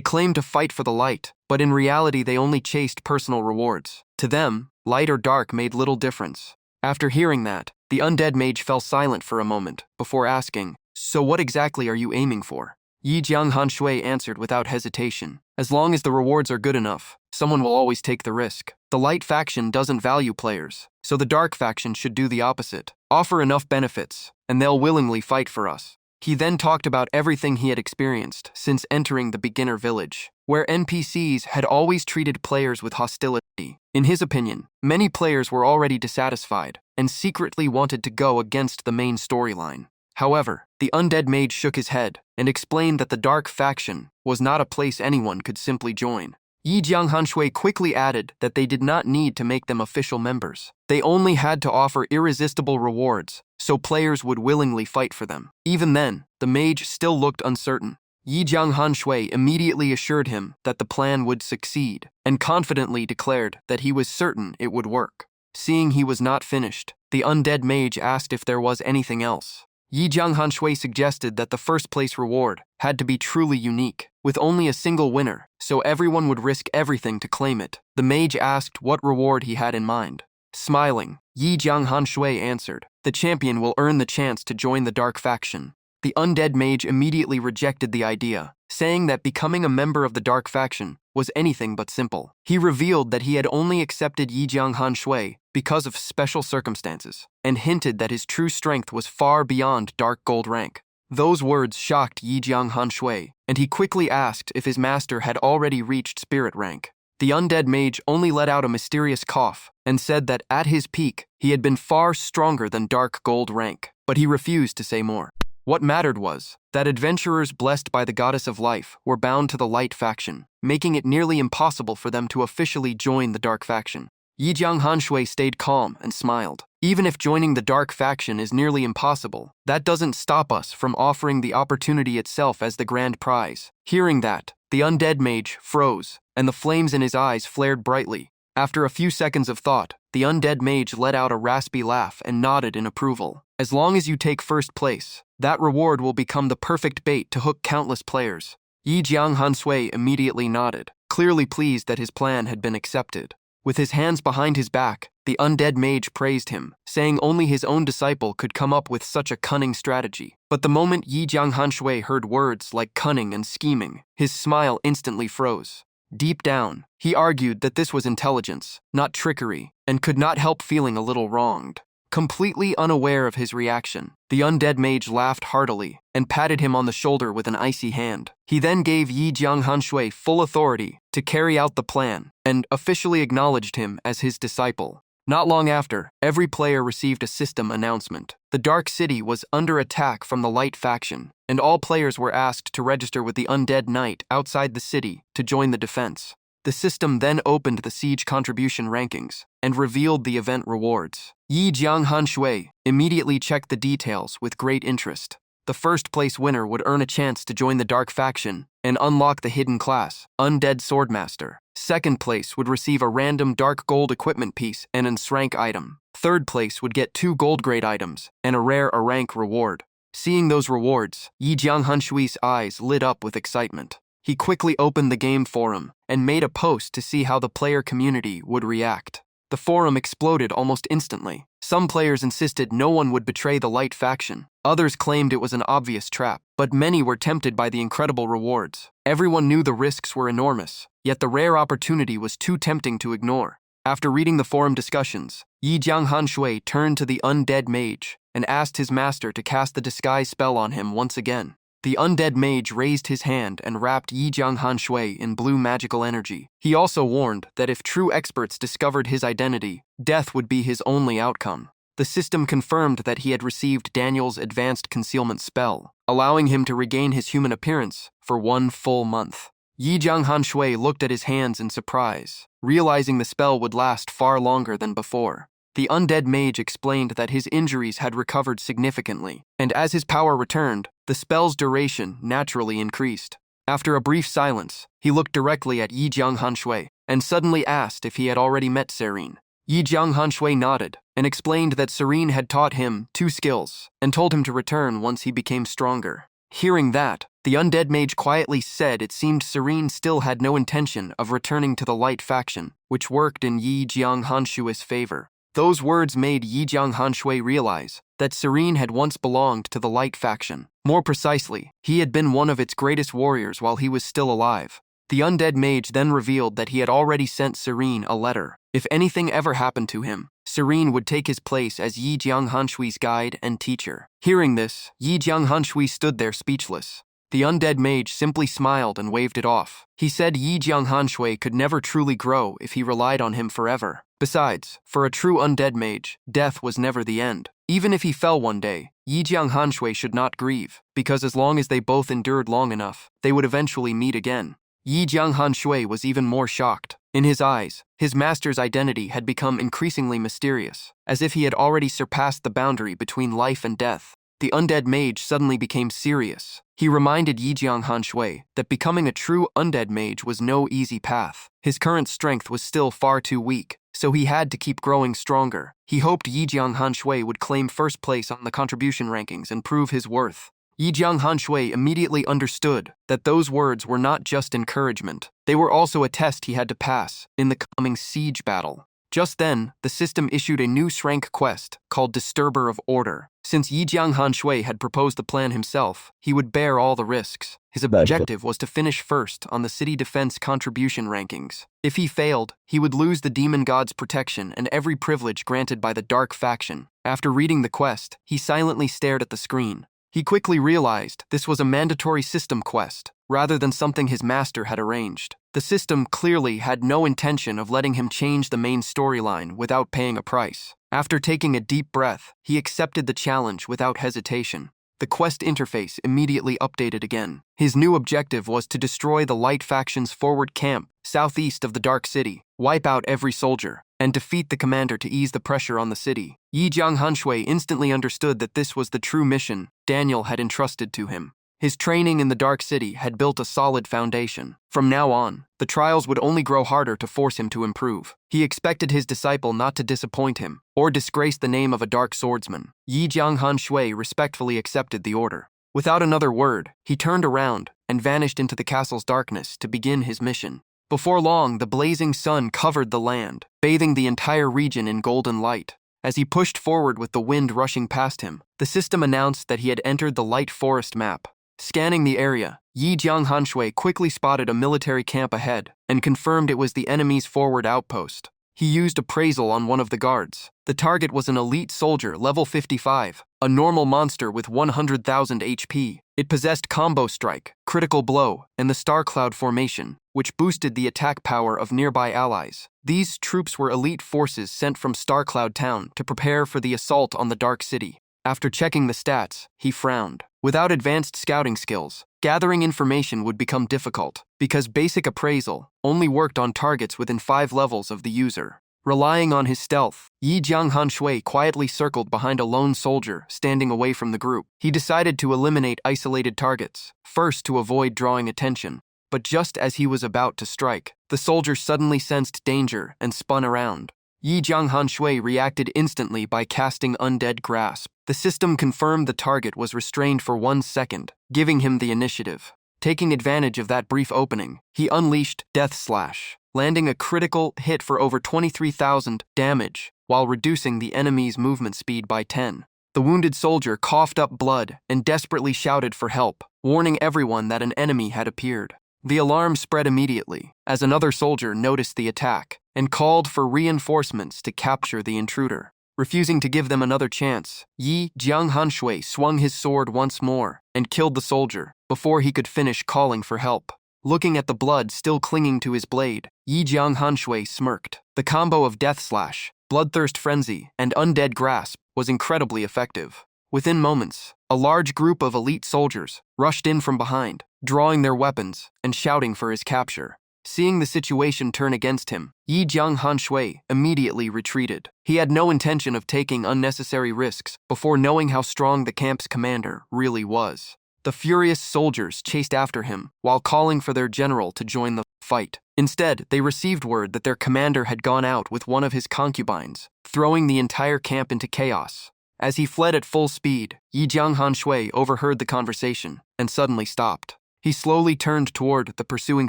claimed to fight for the light, but in reality they only chased personal rewards. To them, light or dark made little difference. After hearing that, the undead mage fell silent for a moment, before asking, "So what exactly are you aiming for?" Yi Jiang Hanshui answered without hesitation, "As long as the rewards are good enough, someone will always take the risk. The light faction doesn't value players, so the dark faction should do the opposite. Offer enough benefits, and they'll willingly fight for us." He then talked about everything he had experienced since entering the beginner village, where NPCs had always treated players with hostility. In his opinion, many players were already dissatisfied and secretly wanted to go against the main storyline. However, the undead mage shook his head and explained that the dark faction was not a place anyone could simply join. Yi Jiang Hanshui quickly added that they did not need to make them official members. They only had to offer irresistible rewards, so players would willingly fight for them. Even then, the mage still looked uncertain. Yi Jianghan Shui immediately assured him that the plan would succeed, and confidently declared that he was certain it would work. Seeing he was not finished, the undead mage asked if there was anything else. Yi Jianghan Shui suggested that the first-place reward had to be truly unique, with only a single winner, so everyone would risk everything to claim it. The mage asked what reward he had in mind. Smiling, Yi Jianghan Shui answered, "The champion will earn the chance to join the dark faction." The undead mage immediately rejected the idea, saying that becoming a member of the dark faction was anything but simple. He revealed that he had only accepted Yi Jianghan Shui because of special circumstances, and hinted that his true strength was far beyond dark gold rank. Those words shocked Yi Jianghan Shui, and he quickly asked if his master had already reached spirit rank. The undead mage only let out a mysterious cough and said that at his peak, he had been far stronger than dark gold rank, but he refused to say more. What mattered was that adventurers blessed by the goddess of life were bound to the light faction, making it nearly impossible for them to officially join the dark faction. Yi Jianghan Shui stayed calm and smiled. Even if joining the dark faction is nearly impossible, that doesn't stop us from offering the opportunity itself as the grand prize. Hearing that, the undead mage froze, and the flames in his eyes flared brightly. After a few seconds of thought, the undead mage let out a raspy laugh and nodded in approval. As long as you take first place, that reward will become the perfect bait to hook countless players. Yi Jianghan Shui immediately nodded, clearly pleased that his plan had been accepted. With his hands behind his back, the undead mage praised him, saying only his own disciple could come up with such a cunning strategy. But the moment Yi Jianghan Shui heard words like cunning and scheming, his smile instantly froze. Deep down, he argued that this was intelligence, not trickery, and could not help feeling a little wronged. Completely unaware of his reaction, the undead mage laughed heartily and patted him on the shoulder with an icy hand. He then gave Yi Jianghan Shui full authority to carry out the plan and officially acknowledged him as his disciple. Not long after, every player received a system announcement. The Dark City was under attack from the Light faction, and all players were asked to register with the Undead Knight outside the city to join the defense. The system then opened the siege contribution rankings and revealed the event rewards. Yi Jianghan Shui immediately checked the details with great interest. The first-place winner would earn a chance to join the Dark faction and unlock the hidden class, Undead Swordmaster. Second place would receive a random dark gold equipment piece and an S-rank item. Third place would get 2 gold grade items and a rare A-rank reward. Seeing those rewards, Yi Jianghan Shui's eyes lit up with excitement. He quickly opened the game forum and made a post to see how the player community would react. The forum exploded almost instantly. Some players insisted no one would betray the Light faction. Others claimed it was an obvious trap, but many were tempted by the incredible rewards. Everyone knew the risks were enormous, yet the rare opportunity was too tempting to ignore. After reading the forum discussions, Yi Jianghan Shui turned to the undead mage and asked his master to cast the disguise spell on him once again. The undead mage raised his hand and wrapped Yi Jianghan Shui in blue magical energy. He also warned that if true experts discovered his identity, death would be his only outcome. The system confirmed that he had received Daniel's advanced concealment spell, allowing him to regain his human appearance for 1 full month. Yi Jianghan Shui looked at his hands in surprise, realizing the spell would last far longer than before. The undead mage explained that his injuries had recovered significantly, and as his power returned, the spell's duration naturally increased. After a brief silence, he looked directly at Yi Jianghan Shui and suddenly asked if he had already met Serene. Yi Jianghan Shui nodded and explained that Serene had taught him 2 skills and told him to return once he became stronger. Hearing that, the undead mage quietly said it seemed Serene still had no intention of returning to the Light faction, which worked in Yi Jianghan Shui's favor. Those words made Yi Jianghan Shui realize that Serene had once belonged to the Light faction. More precisely, he had been one of its greatest warriors while he was still alive. The undead mage then revealed that he had already sent Serene a letter. If anything ever happened to him, Serene would take his place as Yi Jianghan Shui's guide and teacher. Hearing this, Yi Jianghan Shui stood there speechless. The undead mage simply smiled and waved it off. He said Yi Jianghan Shui could never truly grow if he relied on him forever. Besides, for a true undead mage, death was never the end. Even if he fell one day, Yi Jianghan Shui should not grieve, because as long as they both endured long enough, they would eventually meet again. Yi Jianghan Shui was even more shocked. In his eyes, his master's identity had become increasingly mysterious, as if he had already surpassed the boundary between life and death. The undead mage suddenly became serious, He reminded Yi Jianghan Shui that becoming a true undead mage was no easy path. His current strength was still far too weak, so he had to keep growing stronger. He hoped Yi Jianghan Shui would claim first place on the contribution rankings and prove his worth. Yi Jianghan Shui immediately understood that those words were not just encouragement. They were also a test he had to pass in the coming siege battle. Just then, the system issued a new rank quest called Disturber of Order. Since Yi Jianghan Shui had proposed the plan himself, he would bear all the risks. His objective was to finish first on the city defense contribution rankings. If he failed, he would lose the demon god's protection and every privilege granted by the dark faction. After reading the quest, he silently stared at the screen. He quickly realized this was a mandatory system quest, rather than something his master had arranged. The system clearly had no intention of letting him change the main storyline without paying a price. After taking a deep breath, he accepted the challenge without hesitation. The quest interface immediately updated again. His new objective was to destroy the Light Faction's forward camp, southeast of the Dark City, wipe out every soldier, and defeat the commander to ease the pressure on the city. Yi Jianghan Shui instantly understood that this was the true mission Daniel had entrusted to him. His training in the Dark City had built a solid foundation. From now on, the trials would only grow harder to force him to improve. He expected his disciple not to disappoint him or disgrace the name of a dark swordsman. Yi Jianghan Shui respectfully accepted the order. Without another word, he turned around and vanished into the castle's darkness to begin his mission. Before long, the blazing sun covered the land, bathing the entire region in golden light. As he pushed forward with the wind rushing past him, the system announced that he had entered the Light Forest map. Scanning the area, Yi Jianghan Shui quickly spotted a military camp ahead and confirmed it was the enemy's forward outpost. He used appraisal on one of the guards. The target was an elite soldier, level 55, a normal monster with 100,000 HP. It possessed Combo Strike, Critical Blow, and the Star Cloud formation, which boosted the attack power of nearby allies. These troops were elite forces sent from Star Cloud Town to prepare for the assault on the Dark City. After checking the stats, he frowned. Without advanced scouting skills, gathering information would become difficult, because basic appraisal only worked on targets within 5 levels of the user. Relying on his stealth, Yi Jianghan Shui quietly circled behind a lone soldier standing away from the group. He decided to eliminate isolated targets, first to avoid drawing attention. But just as he was about to strike, the soldier suddenly sensed danger and spun around. Yi Jianghan Shui reacted instantly by casting Undead Grasp. The system confirmed the target was restrained for 1 second, giving him the initiative. Taking advantage of that brief opening, he unleashed Death Slash, landing a critical hit for over 23,000 damage, while reducing the enemy's movement speed by 10. The wounded soldier coughed up blood and desperately shouted for help, warning everyone that an enemy had appeared. The alarm spread immediately, as another soldier noticed the attack and called for reinforcements to capture the intruder. Refusing to give them another chance, Yi Jianghan Shui swung his sword once more and killed the soldier before he could finish calling for help. Looking at the blood still clinging to his blade, Yi Jianghan Shui smirked. The combo of Death Slash, Bloodthirst Frenzy, and Undead Grasp was incredibly effective. Within moments, a large group of elite soldiers rushed in from behind, drawing their weapons and shouting for his capture. Seeing the situation turn against him, Yi Jianghan Shui immediately retreated. He had no intention of taking unnecessary risks before knowing how strong the camp's commander really was. The furious soldiers chased after him while calling for their general to join the fight. Instead, they received word that their commander had gone out with one of his concubines, throwing the entire camp into chaos. As he fled at full speed, Yi Jianghan Shui overheard the conversation and suddenly stopped. He slowly turned toward the pursuing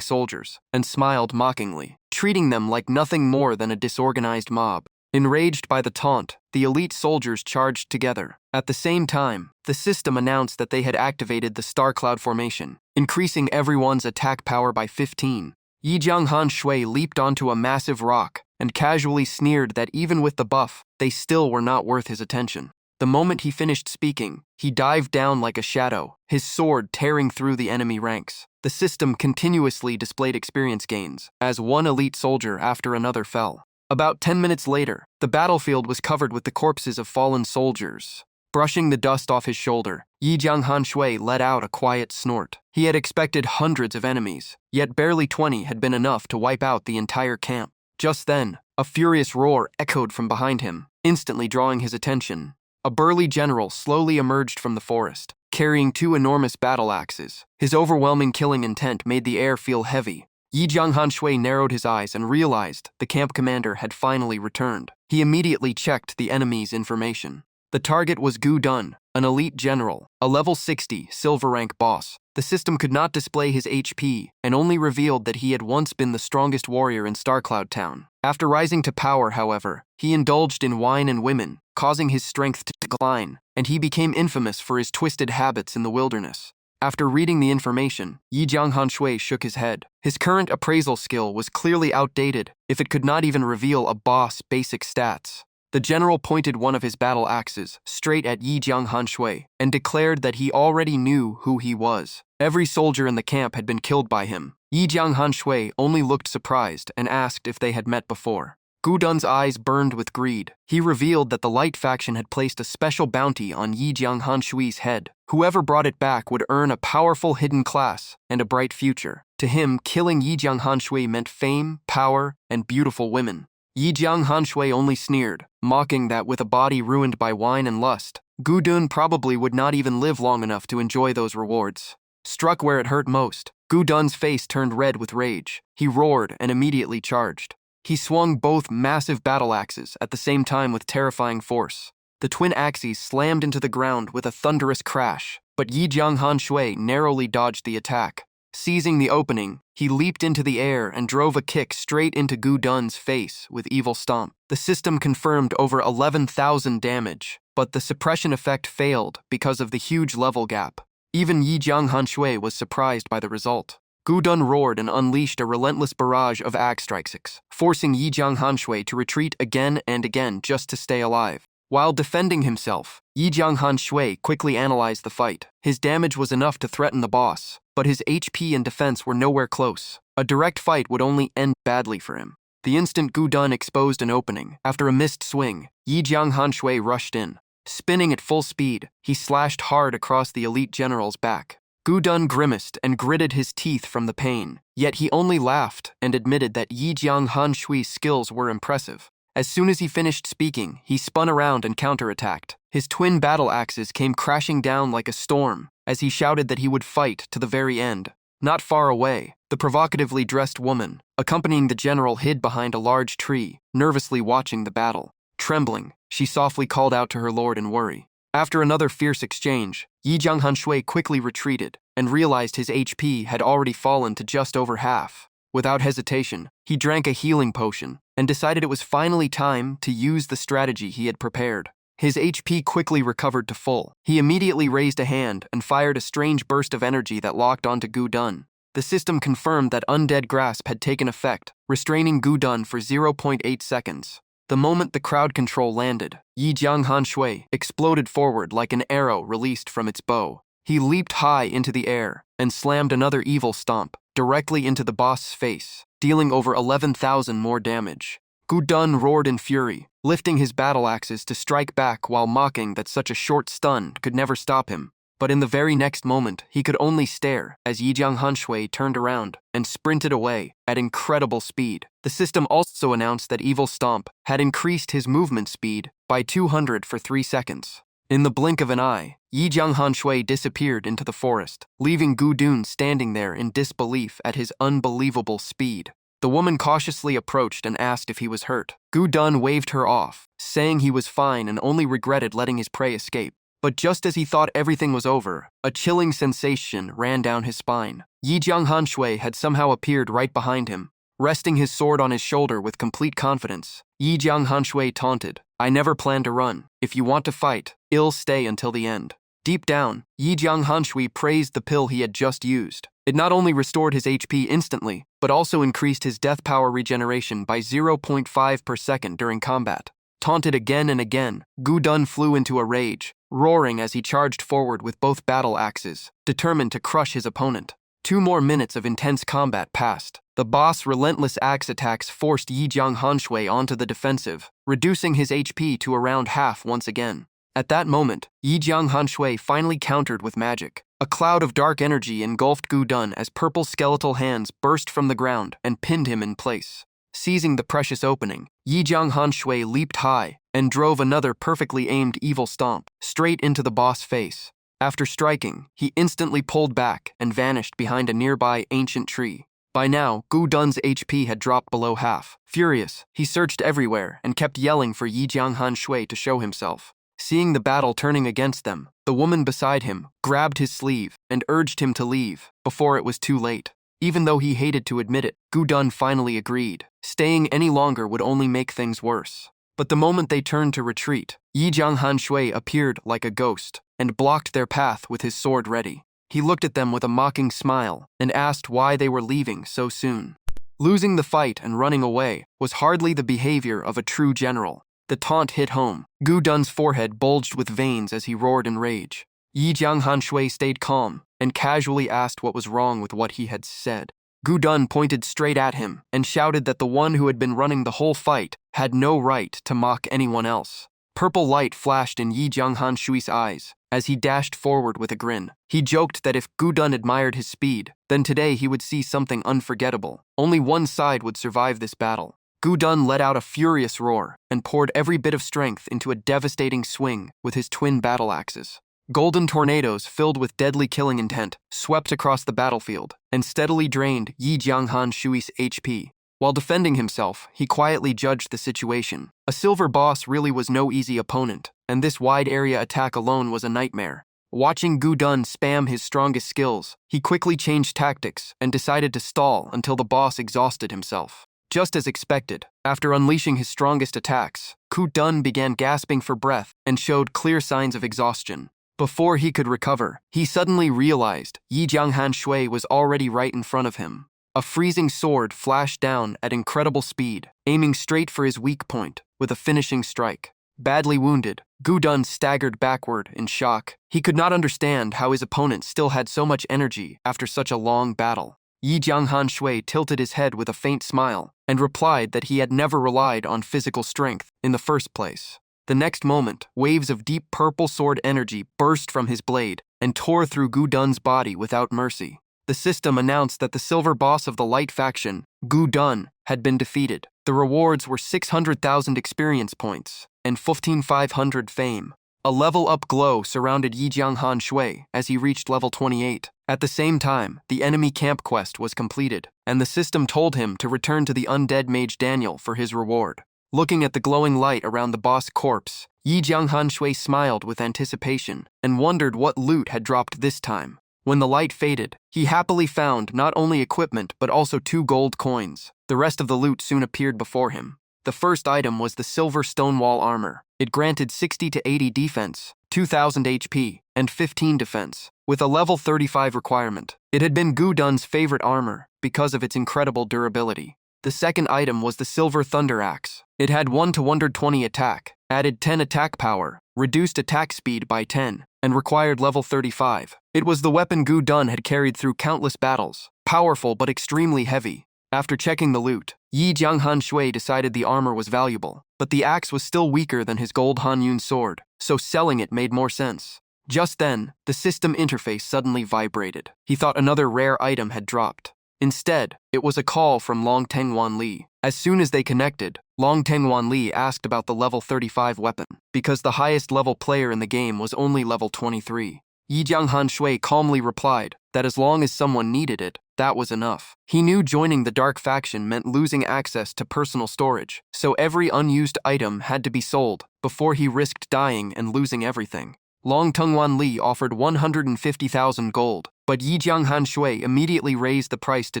soldiers and smiled mockingly, treating them like nothing more than a disorganized mob. Enraged by the taunt, the elite soldiers charged together. At the same time, the system announced that they had activated the Star Cloud formation, increasing everyone's attack power by 15. Yi Jianghan Shui leaped onto a massive rock and casually sneered that even with the buff, they still were not worth his attention. The moment he finished speaking, he dived down like a shadow, his sword tearing through the enemy ranks. The system continuously displayed experience gains, as one elite soldier after another fell. About 10 minutes later, the battlefield was covered with the corpses of fallen soldiers. Brushing the dust off his shoulder, Yi Jianghan Shui let out a quiet snort. He had expected hundreds of enemies, yet barely 20 had been enough to wipe out the entire camp. Just then, a furious roar echoed from behind him, instantly drawing his attention. A burly general slowly emerged from the forest, carrying two enormous battle axes. His overwhelming killing intent made the air feel heavy. Yi Jianghan Shui narrowed his eyes and realized the camp commander had finally returned. He immediately checked the enemy's information. The target was Gu Dun, an elite general, a level 60 silver rank boss. The system could not display his HP and only revealed that he had once been the strongest warrior in Starcloud Town. After rising to power, however, he indulged in wine and women, causing his strength to decline, and he became infamous for his twisted habits in the wilderness. After reading the information, Yi Jianghan Shui shook his head. His current appraisal skill was clearly outdated if it could not even reveal a boss' basic stats. The general pointed one of his battle axes straight at Yi Jianghan Shui and declared that he already knew who he was. Every soldier in the camp had been killed by him. Yi Jianghan Shui only looked surprised and asked if they had met before. Gu Dun's eyes burned with greed. He revealed that the Light faction had placed a special bounty on Yi Jianghan Shui's head. Whoever brought it back would earn a powerful hidden class and a bright future. To him, killing Yi Jianghan Shui meant fame, power, and beautiful women. Yi Jianghan Shui only sneered, mocking that with a body ruined by wine and lust, Gu Dun probably would not even live long enough to enjoy those rewards. Struck where it hurt most, Gu Dun's face turned red with rage. He roared and immediately charged. He swung both massive battle axes at the same time with terrifying force. The twin axes slammed into the ground with a thunderous crash, but Yi Jianghan Shui narrowly dodged the attack. Seizing the opening, he leaped into the air and drove a kick straight into Gu Dun's face with evil stomp. The system confirmed over 11,000 damage, but the suppression effect failed because of the huge level gap. Even Yi Jianghan Shui was surprised by the result. Gu Dun roared and unleashed a relentless barrage of axe strikes, forcing Yi Jianghan Shui to retreat again and again just to stay alive. While defending himself, Yi Jianghan Shui quickly analyzed the fight. His damage was enough to threaten the boss, but his HP and defense were nowhere close. A direct fight would only end badly for him. The instant Gu Dun exposed an opening, after a missed swing, Yi Jianghan Shui rushed in. Spinning at full speed, he slashed hard across the elite general's back. Gu Dun grimaced and gritted his teeth from the pain, yet he only laughed and admitted that Yi Jianghan Shui's skills were impressive. As soon as he finished speaking, he spun around and counterattacked. His twin battle axes came crashing down like a storm as he shouted that he would fight to the very end. Not far away, the provocatively dressed woman, accompanying the general, hid behind a large tree, nervously watching the battle. Trembling, she softly called out to her lord in worry. After another fierce exchange, Yi Jianghan Shui quickly retreated and realized his HP had already fallen to just over half. Without hesitation, he drank a healing potion and decided it was finally time to use the strategy he had prepared. His HP quickly recovered to full. He immediately raised a hand and fired a strange burst of energy that locked onto Gu Dun. The system confirmed that Undead Grasp had taken effect, restraining Gu Dun for 0.8 seconds. The moment the crowd control landed, Yi Jianghan Shui exploded forward like an arrow released from its bow. He leaped high into the air and slammed another evil stomp directly into the boss's face, dealing over 11,000 more damage. Gu Dun roared in fury, lifting his battle axes to strike back while mocking that such a short stun could never stop him. But in the very next moment, he could only stare as Yi Jianghan Shui turned around and sprinted away at incredible speed. The system also announced that Evil Stomp had increased his movement speed by 200 for 3 seconds. In the blink of an eye, Yi Jianghan Shui disappeared into the forest, leaving Gu Dun standing there in disbelief at his unbelievable speed. The woman cautiously approached and asked if he was hurt. Gu Dun waved her off, saying he was fine and only regretted letting his prey escape. But just as he thought everything was over, a chilling sensation ran down his spine. Yi Jianghan Shui had somehow appeared right behind him. Resting his sword on his shoulder with complete confidence, Yi Jianghan Shui taunted, "I never plan to run. If you want to fight, I'll stay until the end." Deep down, Yi Jianghan Shui praised the pill he had just used. It not only restored his HP instantly, but also increased his death power regeneration by 0.5 per second during combat. Taunted again and again, Gu Dun flew into a rage, roaring as he charged forward with both battle axes, determined to crush his opponent. 2 more minutes of intense combat passed. The boss' relentless axe attacks forced Yi Jianghan Shui onto the defensive, reducing his HP to around half once again. At that moment, Yi Jianghan Shui finally countered with magic. A cloud of dark energy engulfed Gu Dun as purple skeletal hands burst from the ground and pinned him in place. Seizing the precious opening, Yi Jianghan Shui leaped high and drove another perfectly aimed evil stomp straight into the boss' face. After striking, he instantly pulled back and vanished behind a nearby ancient tree. By now, Gu Dun's HP had dropped below half. Furious, he searched everywhere and kept yelling for Yi Jianghan Shui to show himself. Seeing the battle turning against them, the woman beside him grabbed his sleeve and urged him to leave before it was too late. Even though he hated to admit it, Gu Dun finally agreed. Staying any longer would only make things worse. But the moment they turned to retreat, Yi Jianghan Shui appeared like a ghost and blocked their path with his sword ready. He looked at them with a mocking smile and asked why they were leaving so soon. Losing the fight and running away was hardly the behavior of a true general. The taunt hit home. Gu Dun's forehead bulged with veins as he roared in rage. Yi Jianghan Shui stayed calm and casually asked what was wrong with what he had said. Gu Dun pointed straight at him and shouted that the one who had been running the whole fight had no right to mock anyone else. Purple light flashed in Yi Jianghan Shui's eyes as he dashed forward with a grin. He joked that if Gu Dun admired his speed, then today he would see something unforgettable. Only one side would survive this battle. Gu Dun let out a furious roar and poured every bit of strength into a devastating swing with his twin battle axes. Golden tornadoes filled with deadly killing intent swept across the battlefield and steadily drained Yi Jianghan Shui's HP. While defending himself, he quietly judged the situation. A silver boss really was no easy opponent, and this wide area attack alone was a nightmare. Watching Gu Dun spam his strongest skills, he quickly changed tactics and decided to stall until the boss exhausted himself. Just as expected, after unleashing his strongest attacks, Gu Dun began gasping for breath and showed clear signs of exhaustion. Before he could recover, he suddenly realized Yi Jianghan Shui was already right in front of him. A freezing sword flashed down at incredible speed, aiming straight for his weak point with a finishing strike. Badly wounded, Gu Dun staggered backward in shock. He could not understand how his opponent still had so much energy after such a long battle. Yi Jianghan Shui tilted his head with a faint smile and replied that he had never relied on physical strength in the first place. The next moment, waves of deep purple sword energy burst from his blade and tore through Gu Dun's body without mercy. The system announced that the silver boss of the light faction, Gu Dun, had been defeated. The rewards were 600,000 experience points and 15,500 fame. A level-up glow surrounded Yi Jianghan Shui as he reached level 28. At the same time, the enemy camp quest was completed, and the system told him to return to the undead mage Daniel for his reward. Looking at the glowing light around the boss corpse, Yi Jianghan Shui smiled with anticipation and wondered what loot had dropped this time. When the light faded, he happily found not only equipment but also 2 gold coins. The rest of the loot soon appeared before him. The first item was the silver stonewall armor. It granted 60 to 80 defense, 2,000 HP, and 15 defense, with a level 35 requirement. It had been Gu Dun's favorite armor because of its incredible durability. The second item was the silver thunder axe. It had 1 to 120 attack, added 10 attack power, reduced attack speed by 10, and required level 35. It was the weapon Gu Dun had carried through countless battles, powerful but extremely heavy. After checking the loot, Yi Jianghan Shui decided the armor was valuable, but the axe was still weaker than his gold Hanyun sword, so selling it made more sense. Just then, the system interface suddenly vibrated. He thought another rare item had dropped. Instead, it was a call from Long Tengwan Li. As soon as they connected, Long Tengwan Li asked about the level 35 weapon, because the highest level player in the game was only level 23. Yi Jianghan Shui calmly replied that as long as someone needed it, that was enough. He knew joining the dark faction meant losing access to personal storage, so every unused item had to be sold before he risked dying and losing everything. Long Tengwan Li offered 150,000 gold, but Yi Jianghan Shui immediately raised the price to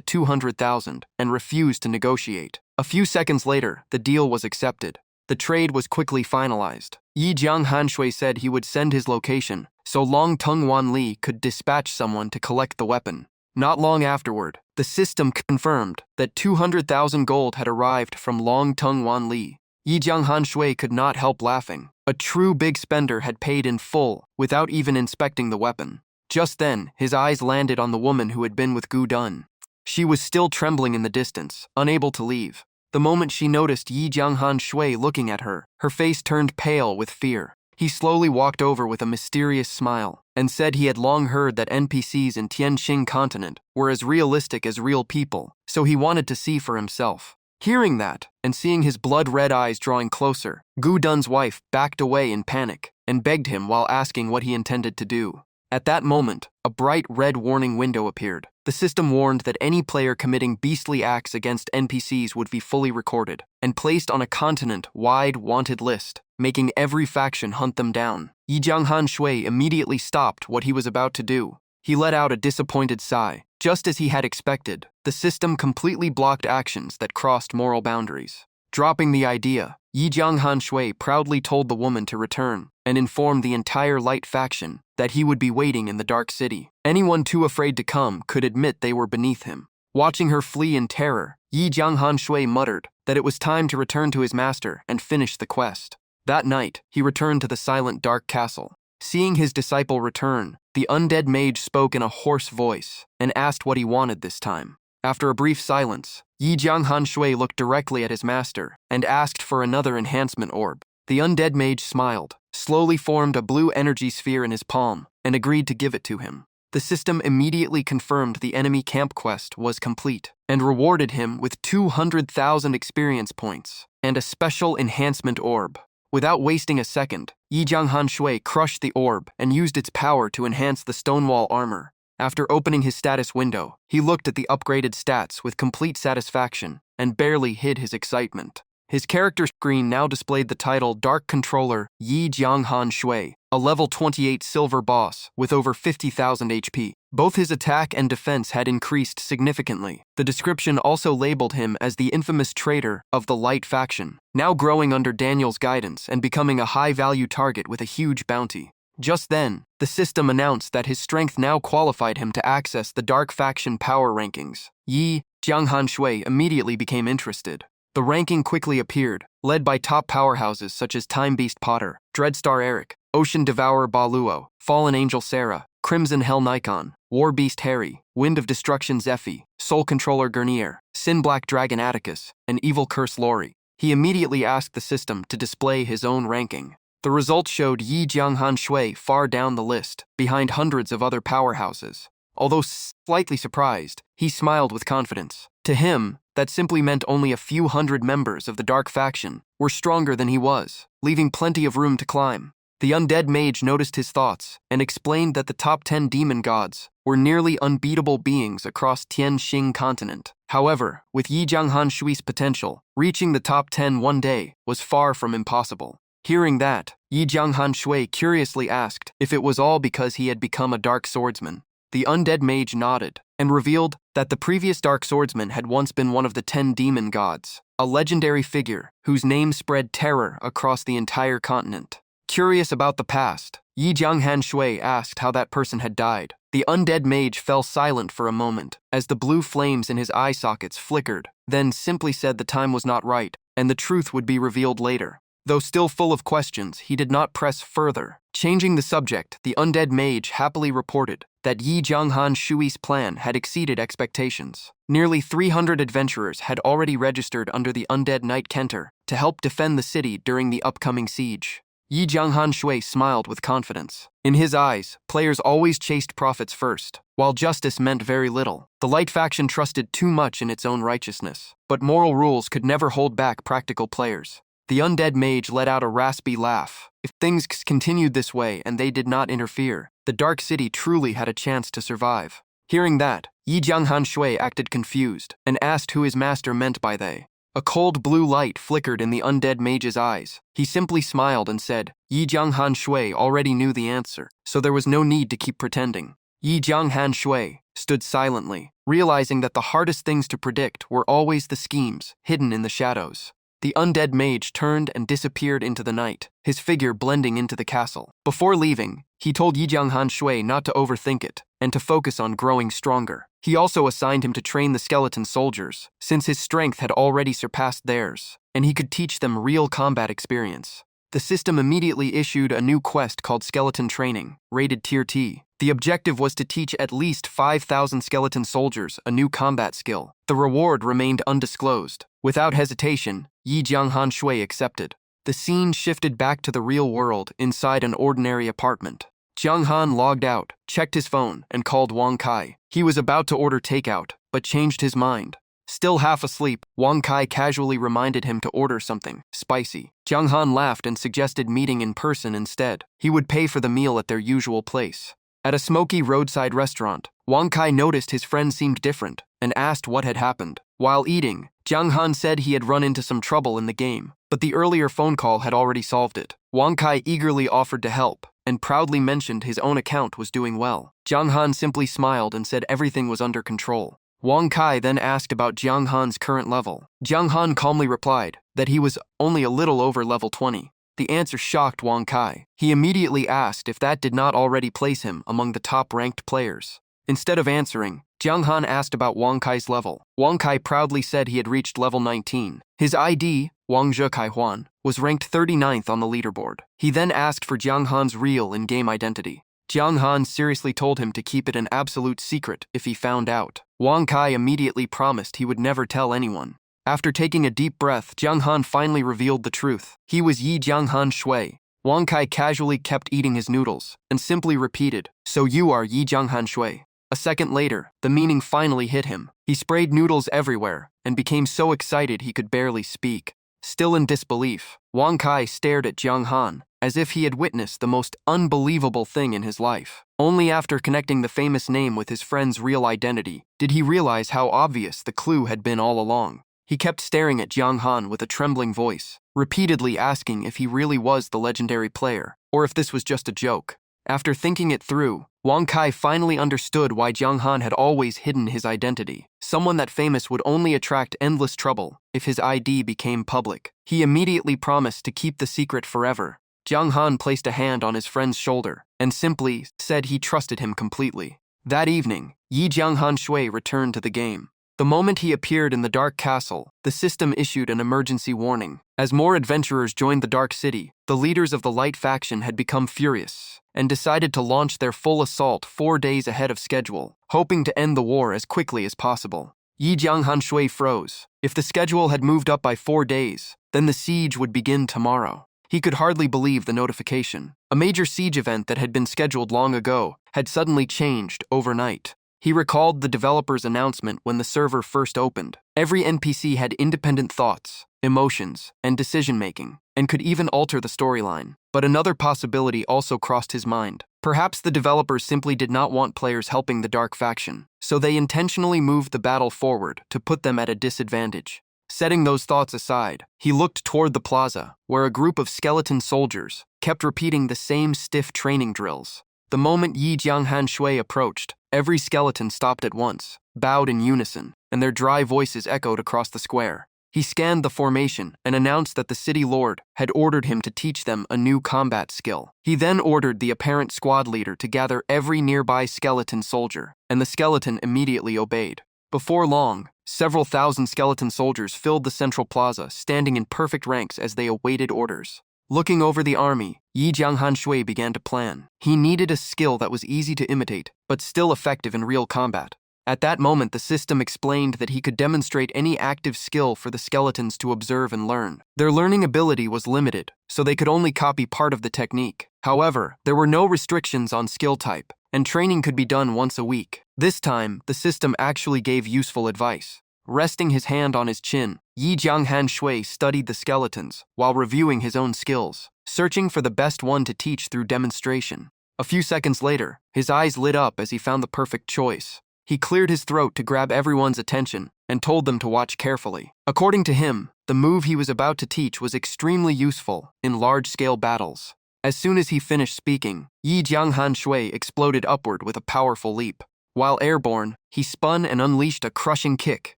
200,000 and refused to negotiate. A few seconds later, the deal was accepted. The trade was quickly finalized. Yi Jianghan Shui said he would send his location, so Long Tengwan Li could dispatch someone to collect the weapon. Not long afterward, the system confirmed that 200,000 gold had arrived from Long Tengwan Li. Yi Jianghan Shui could not help laughing. A true big spender had paid in full without even inspecting the weapon. Just then, his eyes landed on the woman who had been with Gu Dun. She was still trembling in the distance, unable to leave. The moment she noticed Yi Jianghan Shui looking at her, her face turned pale with fear. He slowly walked over with a mysterious smile and said he had long heard that NPCs in Tianxing continent were as realistic as real people, so he wanted to see for himself. Hearing that, and seeing his blood-red eyes drawing closer, Gu Dun's wife backed away in panic and begged him while asking what he intended to do. At that moment, a bright red warning window appeared. The system warned that any player committing beastly acts against NPCs would be fully recorded and placed on a continent-wide wanted list, making every faction hunt them down. Yi Jianghan Shui immediately stopped what he was about to do. He let out a disappointed sigh. Just as he had expected, the system completely blocked actions that crossed moral boundaries. Dropping the idea, Yi Jianghan Shui proudly told the woman to return and informed the entire light faction that he would be waiting in the dark city. Anyone too afraid to come could admit they were beneath him. Watching her flee in terror, Yi Jianghan Shui muttered that it was time to return to his master and finish the quest. That night, he returned to the silent dark castle. Seeing his disciple return, the undead mage spoke in a hoarse voice and asked what he wanted this time. After a brief silence, Yi Jianghan Shui looked directly at his master and asked for another enhancement orb. The undead mage smiled, slowly formed a blue energy sphere in his palm, and agreed to give it to him. The system immediately confirmed the enemy camp quest was complete and rewarded him with 200,000 experience points and a special enhancement orb. Without wasting a second, Yi Jianghan Shui crushed the orb and used its power to enhance the stonewall armor. After opening his status window, he looked at the upgraded stats with complete satisfaction and barely hid his excitement. His character screen now displayed the title Dark Controller Yi Jianghan Shui, a level 28 silver boss with over 50,000 HP. Both his attack and defense had increased significantly. The description also labeled him as the infamous traitor of the Light faction, now growing under Daniel's guidance and becoming a high-value target with a huge bounty. Just then, the system announced that his strength now qualified him to access the Dark faction power rankings. Yi Jianghan Shui immediately became interested. The ranking quickly appeared, led by top powerhouses such as Time Beast Potter, Dreadstar Eric, Ocean Devourer Baluo, Fallen Angel Sarah, Crimson Hell Nikon, War Beast Harry, Wind of Destruction Zephy, Soul Controller Gurnier, Sin Black Dragon Atticus, and Evil Curse Lori. He immediately asked the system to display his own ranking. The results showed Yi Jianghan Shui far down the list, behind hundreds of other powerhouses. Although slightly surprised, he smiled with confidence. To him, that simply meant only a few hundred members of the Dark faction were stronger than he was, leaving plenty of room to climb. The undead mage noticed his thoughts and explained that the top 10 demon gods were nearly unbeatable beings across Tianxing continent. However, with Yi Jianghan Shui's potential, reaching the top 10 one day was far from impossible. Hearing that, Yi Jianghan Shui curiously asked if it was all because he had become a dark swordsman. The undead mage nodded and revealed that the previous dark swordsman had once been one of the 10 demon gods, a legendary figure whose name spread terror across the entire continent. Curious about the past, Yi Jianghan Shui asked how that person had died. The undead mage fell silent for a moment as the blue flames in his eye sockets flickered, then simply said the time was not right and the truth would be revealed later. Though still full of questions, he did not press further. Changing the subject, the undead mage happily reported that Yi Jianghan Shui's plan had exceeded expectations. Nearly 300 adventurers had already registered under the undead knight Kenter to help defend the city during the upcoming siege. Yi Jianghan Shui smiled with confidence. In his eyes, players always chased profits first, while justice meant very little. The Light faction trusted too much in its own righteousness, but moral rules could never hold back practical players. The undead mage let out a raspy laugh. If things continued this way and they did not interfere, the Dark City truly had a chance to survive. Hearing that, Yi Jianghan Shui acted confused and asked who his master meant by they. A cold blue light flickered in the undead mage's eyes. He simply smiled and said, Yi Jianghan Shui already knew the answer, so there was no need to keep pretending. Yi Jianghan Shui stood silently, realizing that the hardest things to predict were always the schemes hidden in the shadows. The undead mage turned and disappeared into the night, his figure blending into the castle. Before leaving, he told Yi Jianghan Shui not to overthink it and to focus on growing stronger. He also assigned him to train the skeleton soldiers, since his strength had already surpassed theirs, and he could teach them real combat experience. The system immediately issued a new quest called Skeleton Training, rated Tier T. The objective was to teach at least 5,000 skeleton soldiers a new combat skill. The reward remained undisclosed. Without hesitation, Yi Jianghan Shui accepted. The scene shifted back to the real world inside an ordinary apartment. Jiang Han logged out, checked his phone, and called Wang Kai. He was about to order takeout, but changed his mind. Still half asleep, Wang Kai casually reminded him to order something spicy. Jiang Han laughed and suggested meeting in person instead. He would pay for the meal at their usual place. At a smoky roadside restaurant, Wang Kai noticed his friend seemed different and asked what had happened. While eating, Jiang Han said he had run into some trouble in the game, but the earlier phone call had already solved it. Wang Kai eagerly offered to help and proudly mentioned his own account was doing well. Jiang Han simply smiled and said everything was under control. Wang Kai then asked about Jiang Han's current level. Jiang Han calmly replied that he was only a little over level 20. The answer shocked Wang Kai. He immediately asked if that did not already place him among the top-ranked players. Instead of answering, Jiang Han asked about Wang Kai's level. Wang Kai proudly said he had reached level 19. His ID, Wang Zhe Kai Huan, was ranked 39th on the leaderboard. He then asked for Jiang Han's real in-game identity. Jiang Han seriously told him to keep it an absolute secret if he found out. Wang Kai immediately promised he would never tell anyone. After taking a deep breath, Jiang Han finally revealed the truth. He was Yi Jianghan Shui. Wang Kai casually kept eating his noodles and simply repeated, "So you are Yi Jianghan Shui." A second later, the meaning finally hit him. He sprayed noodles everywhere and became so excited he could barely speak. Still in disbelief, Wang Kai stared at Jiang Han as if he had witnessed the most unbelievable thing in his life. Only after connecting the famous name with his friend's real identity did he realize how obvious the clue had been all along. He kept staring at Jiang Han with a trembling voice, repeatedly asking if he really was the legendary player, or if this was just a joke. After thinking it through, Wang Kai finally understood why Jiang Han had always hidden his identity. Someone that famous would only attract endless trouble if his ID became public. He immediately promised to keep the secret forever. Jiang Han placed a hand on his friend's shoulder and simply said he trusted him completely. That evening, Yi Jianghan Shui returned to the game. The moment he appeared in the Dark Castle, the system issued an emergency warning. As more adventurers joined the Dark City, the leaders of the Light faction had become furious and decided to launch their full assault 4 days ahead of schedule, hoping to end the war as quickly as possible. Yi Jianghan Shui froze. If the schedule had moved up by 4 days, then the siege would begin tomorrow. He could hardly believe the notification. A major siege event that had been scheduled long ago had suddenly changed overnight. He recalled the developer's announcement when the server first opened. Every NPC had independent thoughts, emotions, and decision-making, and could even alter the storyline. But another possibility also crossed his mind. Perhaps the developers simply did not want players helping the Dark faction, so they intentionally moved the battle forward to put them at a disadvantage. Setting those thoughts aside, he looked toward the plaza, where a group of skeleton soldiers kept repeating the same stiff training drills. The moment Yi Jianghan Shui approached, every skeleton stopped at once, bowed in unison, and their dry voices echoed across the square. He scanned the formation and announced that the city lord had ordered him to teach them a new combat skill. He then ordered the apparent squad leader to gather every nearby skeleton soldier, and the skeleton immediately obeyed. Before long, several thousand skeleton soldiers filled the central plaza, standing in perfect ranks as they awaited orders. Looking over the army, Yi Jianghan Shui began to plan. He needed a skill that was easy to imitate, but still effective in real combat. At that moment, the system explained that he could demonstrate any active skill for the skeletons to observe and learn. Their learning ability was limited, so they could only copy part of the technique. However, there were no restrictions on skill type, and training could be done once a week. This time, the system actually gave useful advice. Resting his hand on his chin, Yi Jianghan Shui studied the skeletons while reviewing his own skills, searching for the best one to teach through demonstration. A few seconds later, his eyes lit up as he found the perfect choice. He cleared his throat to grab everyone's attention and told them to watch carefully. According to him, the move he was about to teach was extremely useful in large-scale battles. As soon as he finished speaking, Yi Jianghan Shui exploded upward with a powerful leap. While airborne, he spun and unleashed a crushing kick,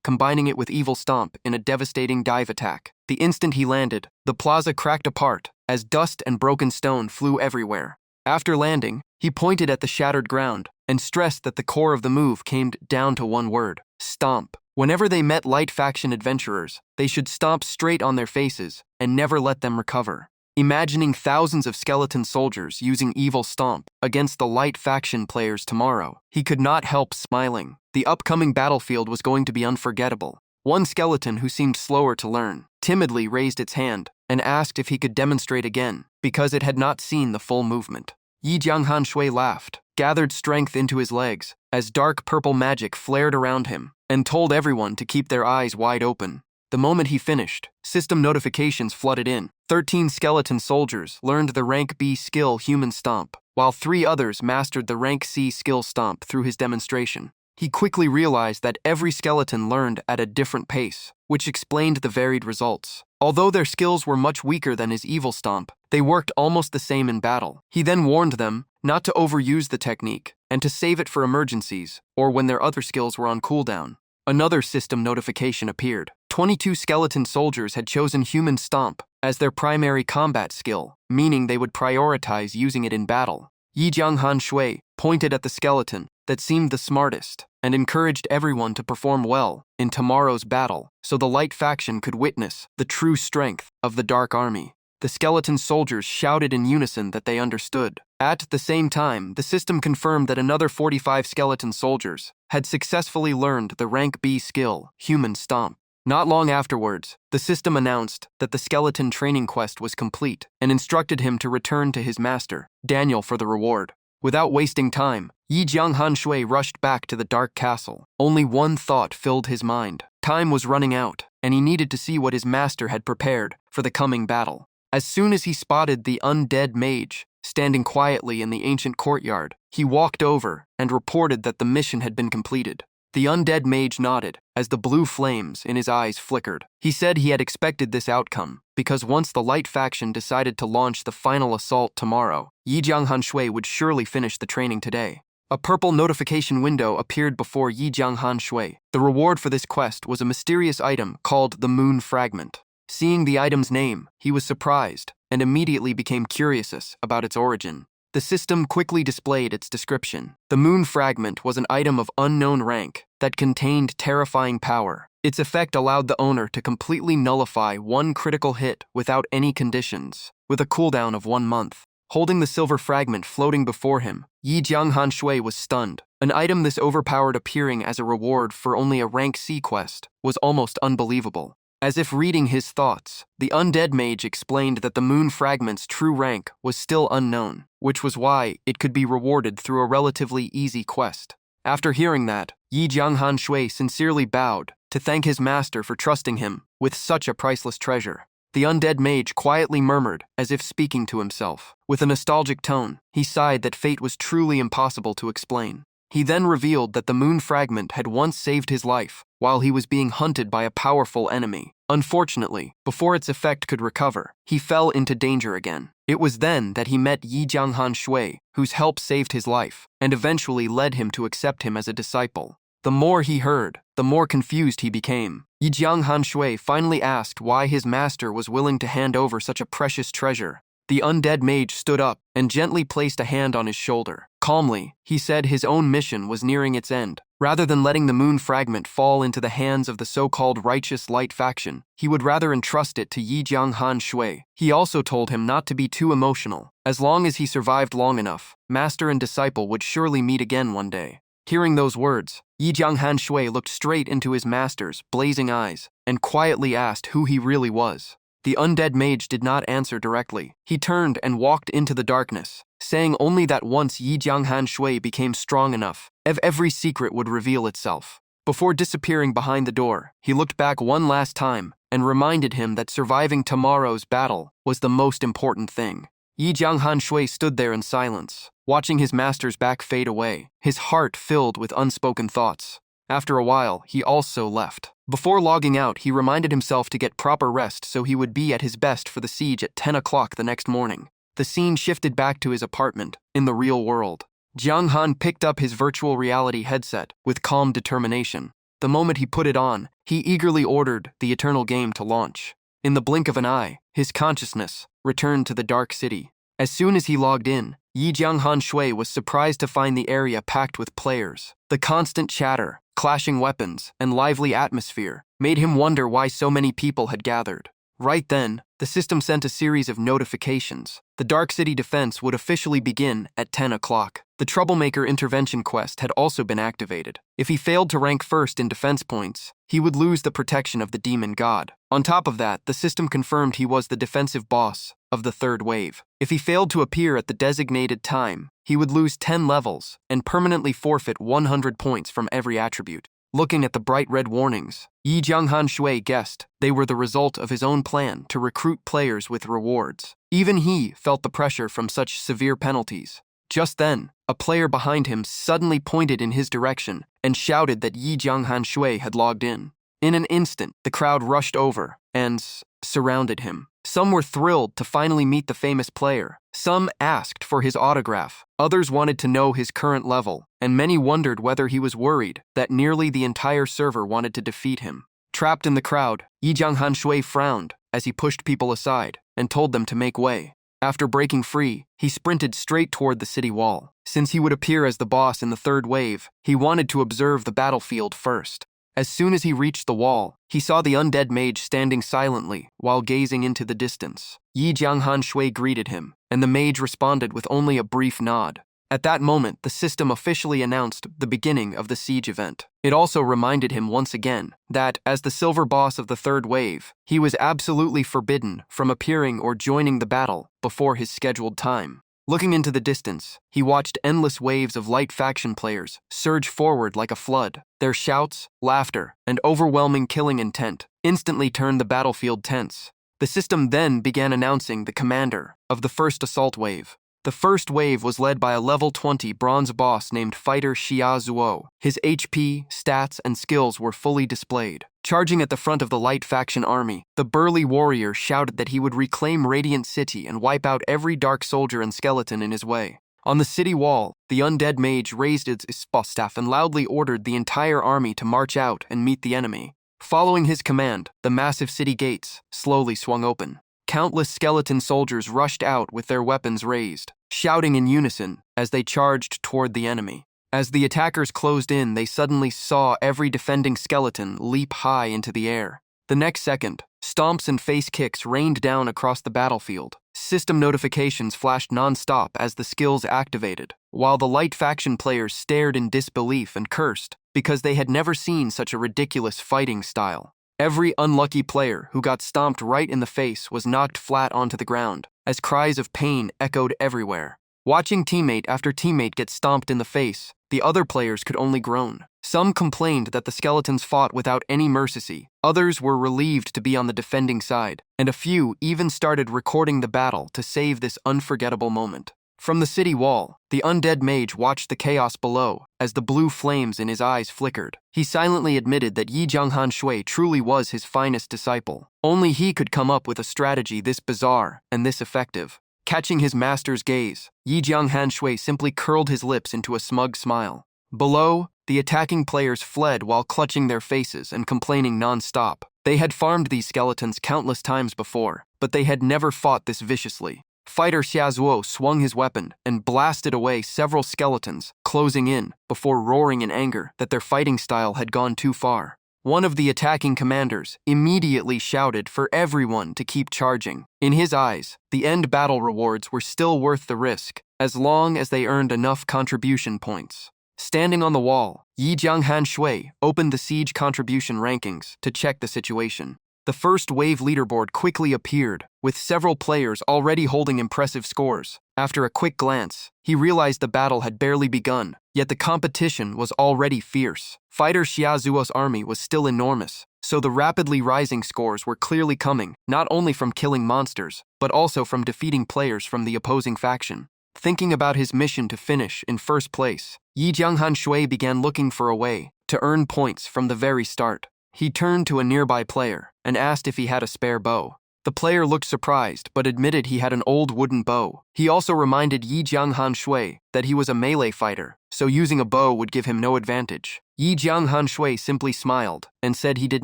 combining it with Evil Stomp in a devastating dive attack. The instant he landed, the plaza cracked apart as dust and broken stone flew everywhere. After landing, he pointed at the shattered ground and stressed that the core of the move came down to one word: stomp. Whenever they met Light faction adventurers, they should stomp straight on their faces and never let them recover. Imagining thousands of skeleton soldiers using Evil Stomp against the Light faction players tomorrow, he could not help smiling. The upcoming battlefield was going to be unforgettable. One skeleton, who seemed slower to learn, timidly raised its hand and asked if he could demonstrate again, because it had not seen the full movement. Yi Jianghan Shui laughed, gathered strength into his legs as dark purple magic flared around him, and told everyone to keep their eyes wide open. The moment he finished, system notifications flooded in. 13 skeleton soldiers learned the rank B skill Human Stomp. while 3 others mastered the rank C skill stomp through his demonstration. He quickly realized that every skeleton learned at a different pace, which explained the varied results. Although their skills were much weaker than his evil stomp, they worked almost the same in battle. He then warned them not to overuse the technique and to save it for emergencies or when their other skills were on cooldown. Another system notification appeared. 22 skeleton soldiers had chosen human stomp as their primary combat skill, meaning they would prioritize using it in battle. Yi Jianghan Shui pointed at the skeleton that seemed the smartest and encouraged everyone to perform well in tomorrow's battle so the light faction could witness the true strength of the Dark Army. The skeleton soldiers shouted in unison that they understood. At the same time, the system confirmed that another 45 skeleton soldiers had successfully learned the rank B skill, Human Stomp. Not long afterwards, the system announced that the skeleton training quest was complete and instructed him to return to his master, Daniel, for the reward. Without wasting time, Yi Jianghan Shui rushed back to the dark castle. Only one thought filled his mind. Time was running out, and he needed to see what his master had prepared for the coming battle. As soon as he spotted the undead mage standing quietly in the ancient courtyard, he walked over and reported that the mission had been completed. The undead mage nodded as the blue flames in his eyes flickered. He said he had expected this outcome because once the light faction decided to launch the final assault tomorrow, Yi Jianghan Shui would surely finish the training today. A purple notification window appeared before Yi Jianghan Shui. The reward for this quest was a mysterious item called the Moon Fragment. Seeing the item's name, he was surprised and immediately became curious about its origin. The system quickly displayed its description. The Moon Fragment was an item of unknown rank that contained terrifying power. Its effect allowed the owner to completely nullify one critical hit without any conditions, with a cooldown of 1 month. Holding the silver fragment floating before him, Yi Jianghan Shui was stunned. An item this overpowered appearing as a reward for only a rank C quest was almost unbelievable. As if reading his thoughts, the undead mage explained that the Moon Fragment's true rank was still unknown, which was why it could be rewarded through a relatively easy quest. After hearing that, Yi Jianghan Shui sincerely bowed to thank his master for trusting him with such a priceless treasure. The undead mage quietly murmured as if speaking to himself. With a nostalgic tone, he sighed that fate was truly impossible to explain. He then revealed that the Moon Fragment had once saved his life while he was being hunted by a powerful enemy. Unfortunately, before its effect could recover, he fell into danger again. It was then that he met Yi Jianghan Shui, whose help saved his life, and eventually led him to accept him as a disciple. The more he heard, the more confused he became. Yi Jianghan Shui finally asked why his master was willing to hand over such a precious treasure. The undead mage stood up and gently placed a hand on his shoulder. Calmly, he said his own mission was nearing its end. Rather than letting the Moon Fragment fall into the hands of the so-called righteous light faction, he would rather entrust it to Yi Jianghan Shui. He also told him not to be too emotional. As long as he survived long enough, master and disciple would surely meet again one day. Hearing those words, Yi Jianghan Shui looked straight into his master's blazing eyes and quietly asked who he really was. The undead mage did not answer directly. He turned and walked into the darkness, saying only that once Yi Jianghan Shui became strong enough, every secret would reveal itself. Before disappearing behind the door, he looked back one last time and reminded him that surviving tomorrow's battle was the most important thing. Yi Jianghan Shui stood there in silence, watching his master's back fade away, his heart filled with unspoken thoughts. After a while, he also left. Before logging out, he reminded himself to get proper rest so he would be at his best for the siege at 10 o'clock the next morning. The scene shifted back to his apartment, in the real world. Jiang Han picked up his virtual reality headset with calm determination. The moment he put it on, he eagerly ordered the Eternal game to launch. In the blink of an eye, his consciousness returned to the dark city. As soon as he logged in, Yi Jianghan Shui was surprised to find the area packed with players. The constant chatter, clashing weapons, and lively atmosphere made him wonder why so many people had gathered. Right then, the system sent a series of notifications. The Dark City defense would officially begin at 10 o'clock. The Troublemaker intervention quest had also been activated. If he failed to rank first in defense points, he would lose the protection of the demon god. On top of that, the system confirmed he was the defensive boss of the third wave. If he failed to appear at the designated time, he would lose 10 levels and permanently forfeit 100 points from every attribute. Looking at the bright red warnings, Yi Jianghan Shui guessed they were the result of his own plan to recruit players with rewards. Even he felt the pressure from such severe penalties. Just then, a player behind him suddenly pointed in his direction and shouted that Yi Jianghan Shui had logged in. In an instant, the crowd rushed over and surrounded him. Some were thrilled to finally meet the famous player. Some asked for his autograph. Others wanted to know his current level, and many wondered whether he was worried that nearly the entire server wanted to defeat him. Trapped in the crowd, Yi Jianghan Shui frowned as he pushed people aside and told them to make way. After breaking free, he sprinted straight toward the city wall. Since he would appear as the boss in the third wave, he wanted to observe the battlefield first. As soon as he reached the wall, he saw the undead mage standing silently while gazing into the distance. Yi Jianghan Shui greeted him, and the mage responded with only a brief nod. At that moment, the system officially announced the beginning of the siege event. It also reminded him once again that, as the silver boss of the third wave, he was absolutely forbidden from appearing or joining the battle before his scheduled time. Looking into the distance, he watched endless waves of light faction players surge forward like a flood. Their shouts, laughter, and overwhelming killing intent instantly turned the battlefield tense. The system then began announcing the commander of the first assault wave. The first wave was led by a level 20 bronze boss named Fighter Xia Zuo. His HP, stats, and skills were fully displayed. Charging at the front of the light faction army, the burly warrior shouted that he would reclaim Radiant City and wipe out every dark soldier and skeleton in his way. On the city wall, the undead mage raised its staff and loudly ordered the entire army to march out and meet the enemy. Following his command, the massive city gates slowly swung open. Countless skeleton soldiers rushed out with their weapons raised, shouting in unison as they charged toward the enemy. As the attackers closed in, they suddenly saw every defending skeleton leap high into the air. The next second, stomps and face kicks rained down across the battlefield. System notifications flashed non-stop as the skills activated, while the light faction players stared in disbelief and cursed because they had never seen such a ridiculous fighting style. Every unlucky player who got stomped right in the face was knocked flat onto the ground, as cries of pain echoed everywhere. Watching teammate after teammate get stomped in the face, the other players could only groan. Some complained that the skeletons fought without any mercy, others were relieved to be on the defending side, and a few even started recording the battle to save this unforgettable moment. From the city wall, the undead mage watched the chaos below as the blue flames in his eyes flickered. He silently admitted that Yi Jianghan Shui truly was his finest disciple. Only he could come up with a strategy this bizarre and this effective. Catching his master's gaze, Yi Jianghan Shui simply curled his lips into a smug smile. Below, the attacking players fled while clutching their faces and complaining non-stop. They had farmed these skeletons countless times before, but they had never fought this viciously. Fighter Xia Zuo swung his weapon and blasted away several skeletons, closing in before roaring in anger that their fighting style had gone too far. One of the attacking commanders immediately shouted for everyone to keep charging. In his eyes, the end battle rewards were still worth the risk, as long as they earned enough contribution points. Standing on the wall, Yi Jianghan Shui opened the siege contribution rankings to check the situation. The first wave leaderboard quickly appeared, with several players already holding impressive scores. After a quick glance, he realized the battle had barely begun, yet the competition was already fierce. Fighter Xia Zuo's army was still enormous, so the rapidly rising scores were clearly coming not only from killing monsters, but also from defeating players from the opposing faction. Thinking about his mission to finish in first place, Yi Jianghan Shui began looking for a way to earn points from the very start. He turned to a nearby player and asked if he had a spare bow. The player looked surprised but admitted he had an old wooden bow. He also reminded Yi Jianghan Shui that he was a melee fighter, so using a bow would give him no advantage. Yi Jianghan Shui simply smiled and said he did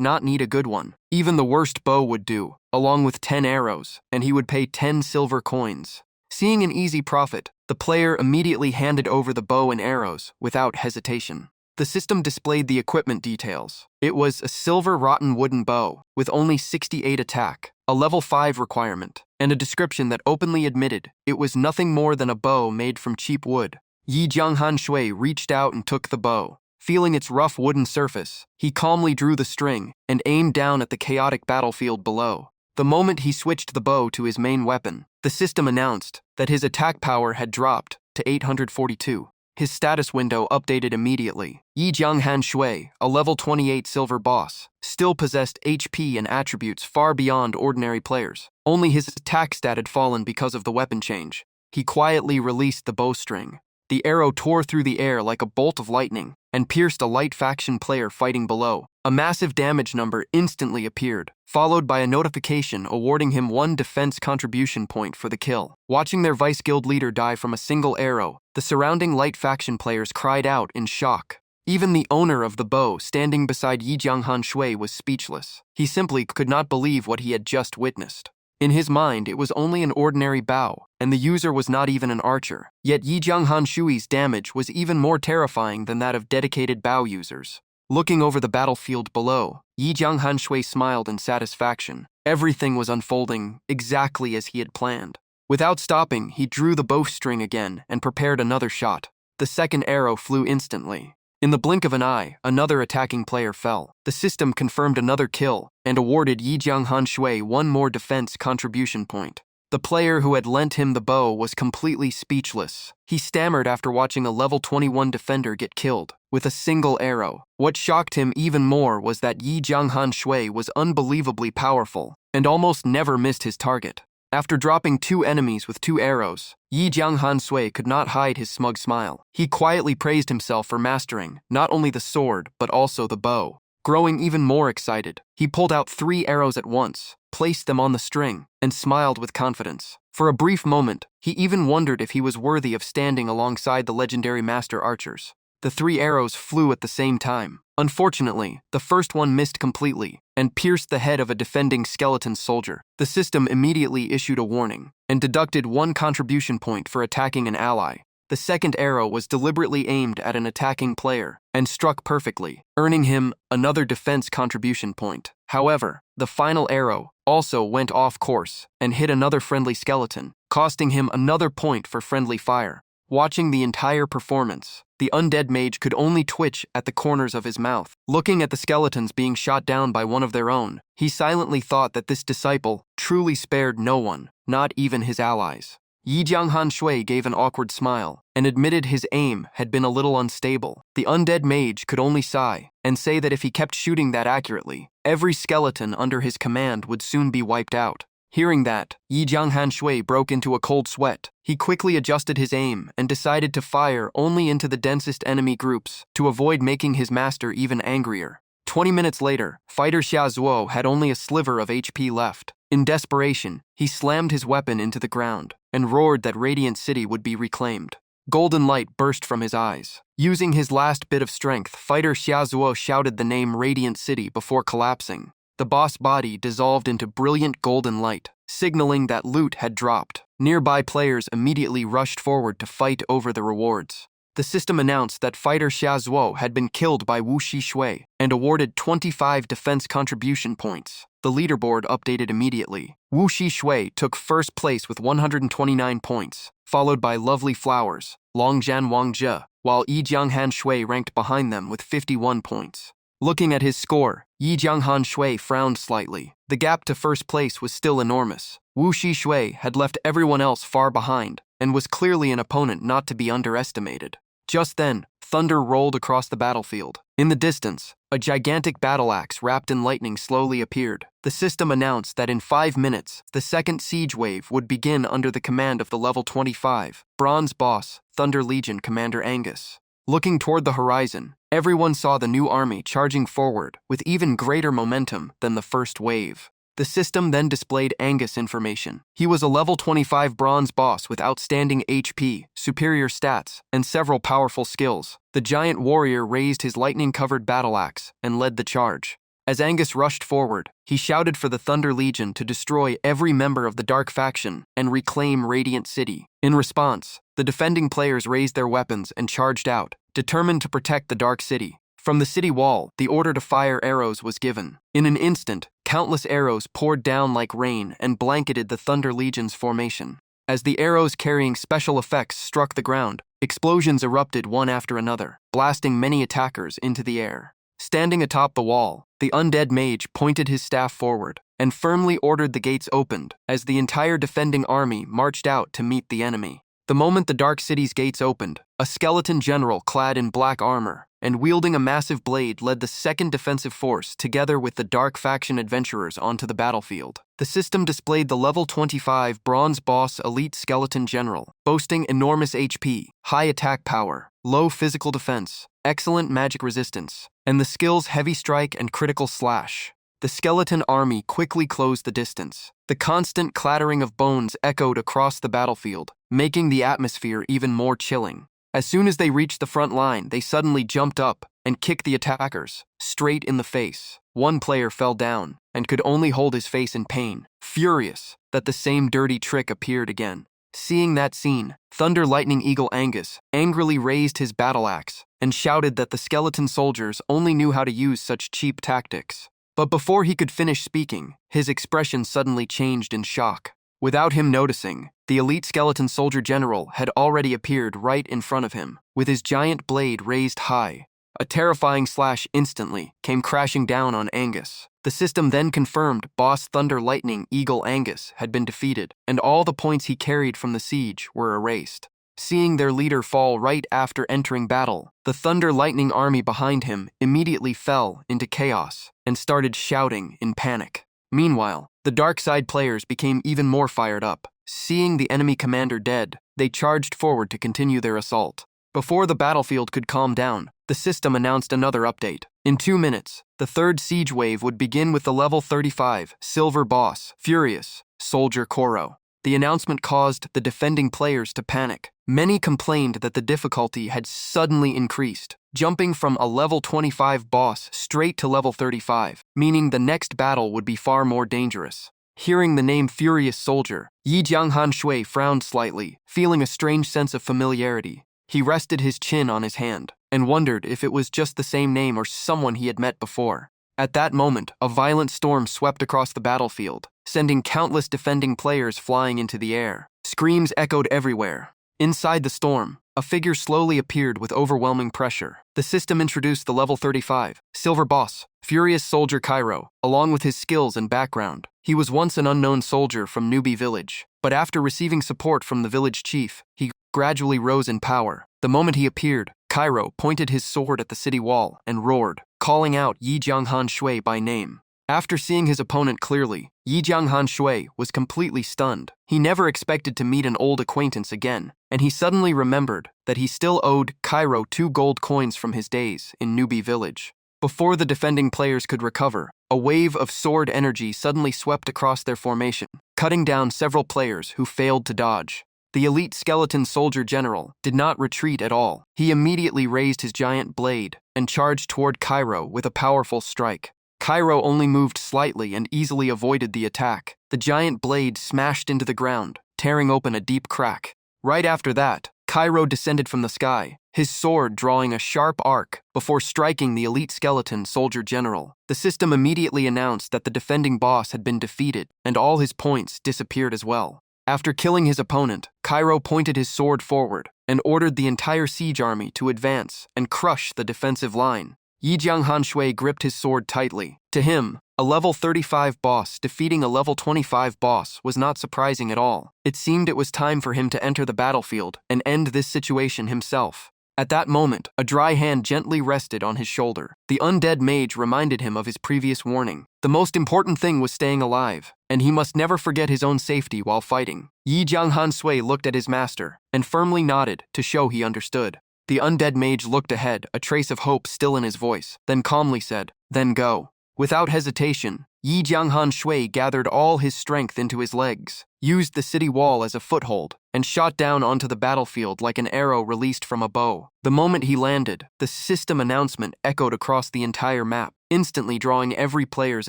not need a good one. Even the worst bow would do, along with 10 arrows, and he would pay 10 silver coins. Seeing an easy profit, the player immediately handed over the bow and arrows without hesitation. The system displayed the equipment details. It was a silver rotten wooden bow with only 68 attack, a level 5 requirement, and a description that openly admitted it was nothing more than a bow made from cheap wood. Yi Jianghan Shui reached out and took the bow. Feeling its rough wooden surface, he calmly drew the string and aimed down at the chaotic battlefield below. The moment he switched the bow to his main weapon, the system announced that his attack power had dropped to 842. His status window updated immediately. Yi Jianghan Shui, a level 28 silver boss, still possessed HP and attributes far beyond ordinary players. Only his attack stat had fallen because of the weapon change. he quietly released the bowstring. The arrow tore through the air like a bolt of lightning and pierced a light faction player fighting below. A massive damage number instantly appeared, followed by a notification awarding him 1 defense contribution point for the kill. Watching their vice guild leader die from a single arrow, the surrounding light faction players cried out in shock. Even the owner of the bow standing beside Yi Jianghan Shui was speechless. He simply could not believe what he had just witnessed. In his mind, it was only an ordinary bow, and the user was not even an archer. Yet Yi Jianghan Shui's damage was even more terrifying than that of dedicated bow users. Looking over the battlefield below, Yi Jianghan Shui smiled in satisfaction. Everything was unfolding exactly as he had planned. Without stopping, he drew the bowstring again and prepared another shot. The second arrow flew instantly. In the blink of an eye, another attacking player fell. The system confirmed another kill and awarded Yi Jianghan Shui 1 more defense contribution point. The player who had lent him the bow was completely speechless. He stammered after watching a level 21 defender get killed with a single arrow. What shocked him even more was that Yi Jianghan Shui was unbelievably powerful and almost never missed his target. After dropping 2 enemies with 2 arrows, Yi Jianghan Sui could not hide his smug smile. He quietly praised himself for mastering not only the sword, but also the bow. Growing even more excited, he pulled out 3 arrows at once, placed them on the string, and smiled with confidence. For a brief moment, he even wondered if he was worthy of standing alongside the legendary master archers. The 3 arrows flew at the same time. Unfortunately, the first one missed completely and pierced the head of a defending skeleton soldier. The system immediately issued a warning and deducted 1 contribution point for attacking an ally. The second arrow was deliberately aimed at an attacking player and struck perfectly, earning him another defense contribution point. However, the final arrow also went off course and hit another friendly skeleton, costing him another point for friendly fire. Watching the entire performance, the undead mage could only twitch at the corners of his mouth. Looking at the skeletons being shot down by one of their own, he silently thought that this disciple truly spared no one, not even his allies. Yi Jianghan Shui gave an awkward smile and admitted his aim had been a little unstable. The undead mage could only sigh and say that if he kept shooting that accurately, every skeleton under his command would soon be wiped out. Hearing that, Yi Jianghan Shui broke into a cold sweat. He quickly adjusted his aim and decided to fire only into the densest enemy groups to avoid making his master even angrier. 20 minutes later, fighter Xia Zuo had only a sliver of HP left. In desperation, he slammed his weapon into the ground and roared that Radiant City would be reclaimed. Golden light burst from his eyes. Using his last bit of strength, fighter Xia Zuo shouted the name Radiant City before collapsing. The boss body dissolved into brilliant golden light, signaling that loot had dropped. Nearby players immediately rushed forward to fight over the rewards. The system announced that fighter Xia Zuo had been killed by Wu Shi Shui and awarded 25 defense contribution points. The leaderboard updated immediately. Wu Shi Shui took first place with 129 points, followed by Lovely Flowers, Longjian Wangjie, while Yi Jianghan Shui ranked behind them with 51 points. Looking at his score, Yi Jianghan Shui frowned slightly. The gap to first place was still enormous. Wu Shi Shui had left everyone else far behind and was clearly an opponent not to be underestimated. Just then, thunder rolled across the battlefield. In the distance, a gigantic battle axe wrapped in lightning slowly appeared. The system announced that in 5 minutes, the second siege wave would begin under the command of the level 25 bronze boss, Thunder Legion Commander Angus. Looking toward the horizon, everyone saw the new army charging forward with even greater momentum than the first wave. The system then displayed Angus information. He was a level 25 bronze boss with outstanding HP, superior stats, and several powerful skills. The giant warrior raised his lightning-covered battle axe and led the charge. As Angus rushed forward, he shouted for the Thunder Legion to destroy every member of the Dark Faction and reclaim Radiant City. In response, the defending players raised their weapons and charged out, determined to protect the Dark City. From the city wall, the order to fire arrows was given. In an instant, countless arrows poured down like rain and blanketed the Thunder Legion's formation. As the arrows carrying special effects struck the ground, explosions erupted one after another, blasting many attackers into the air. Standing atop the wall, the undead mage pointed his staff forward and firmly ordered the gates opened as the entire defending army marched out to meet the enemy. The moment the Dark City's gates opened, a skeleton general clad in black armor and wielding a massive blade led the second defensive force together with the Dark Faction adventurers onto the battlefield. The system displayed the level 25 Bronze Boss Elite Skeleton General, boasting enormous HP, high attack power, low physical defense, excellent magic resistance, and the skills Heavy Strike and Critical Slash. The skeleton army quickly closed the distance. The constant clattering of bones echoed across the battlefield, making the atmosphere even more chilling. As soon as they reached the front line, they suddenly jumped up and kicked the attackers straight in the face. One player fell down and could only hold his face in pain, furious that the same dirty trick appeared again. Seeing that scene, Thunder Lightning Eagle Angus angrily raised his battle axe and shouted that the skeleton soldiers only knew how to use such cheap tactics. But before he could finish speaking, his expression suddenly changed in shock. Without him noticing, the elite skeleton soldier general had already appeared right in front of him, with his giant blade raised high. A terrifying slash instantly came crashing down on Angus. The system then confirmed Boss Thunder Lightning Eagle Angus had been defeated, and all the points he carried from the siege were erased. Seeing their leader fall right after entering battle, the Thunder Lightning army behind him immediately fell into chaos and started shouting in panic. Meanwhile, the dark side players became even more fired up. Seeing the enemy commander dead, they charged forward to continue their assault. Before the battlefield could calm down, the system announced another update. In 2 minutes, the third siege wave would begin with the level 35 Silver Boss Furious Soldier Koro. The announcement caused the defending players to panic. Many complained that the difficulty had suddenly increased, jumping from a level 25 boss straight to level 35, meaning the next battle would be far more dangerous. Hearing the name Furious Soldier, Yi Jianghan Shui frowned slightly, feeling a strange sense of familiarity. He rested his chin on his hand and wondered if it was just the same name or someone he had met before. At that moment, a violent storm swept across the battlefield, sending countless defending players flying into the air. Screams echoed everywhere. Inside the storm, a figure slowly appeared with overwhelming pressure. The system introduced the level 35 Silver Boss Furious Soldier Cairo, along with his skills and background. He was once an unknown soldier from Newbie Village, but after receiving support from the village chief, he gradually rose in power. The moment he appeared, Cairo pointed his sword at the city wall and roared, calling out Yi Jianghan Shui by name. After seeing his opponent clearly, Yi Jianghan Shui was completely stunned. He never expected to meet an old acquaintance again, and he suddenly remembered that he still owed Cairo 2 gold coins from his days in Newbie Village. Before the defending players could recover, a wave of sword energy suddenly swept across their formation, cutting down several players who failed to dodge. The elite skeleton soldier general did not retreat at all. He immediately raised his giant blade and charged toward Cairo with a powerful strike. Cairo only moved slightly and easily avoided the attack. The giant blade smashed into the ground, tearing open a deep crack. Right after that, Cairo descended from the sky, his sword drawing a sharp arc before striking the elite skeleton soldier general. The system immediately announced that the defending boss had been defeated, and all his points disappeared as well. After killing his opponent, Cairo pointed his sword forward and ordered the entire siege army to advance and crush the defensive line. Yi Jianghan Shui gripped his sword tightly. To him, a level 35 boss defeating a level 25 boss was not surprising at all. It seemed it was time for him to enter the battlefield and end this situation himself. At that moment, a dry hand gently rested on his shoulder. The undead mage reminded him of his previous warning. The most important thing was staying alive, and he must never forget his own safety while fighting. Yi Jianghan Sui looked at his master and firmly nodded to show he understood. The undead mage looked ahead, a trace of hope still in his voice, then calmly said, "Then go." Without hesitation, Yi Jianghan Shui gathered all his strength into his legs, used the city wall as a foothold, and shot down onto the battlefield like an arrow released from a bow. The moment he landed, the system announcement echoed across the entire map, instantly drawing every player's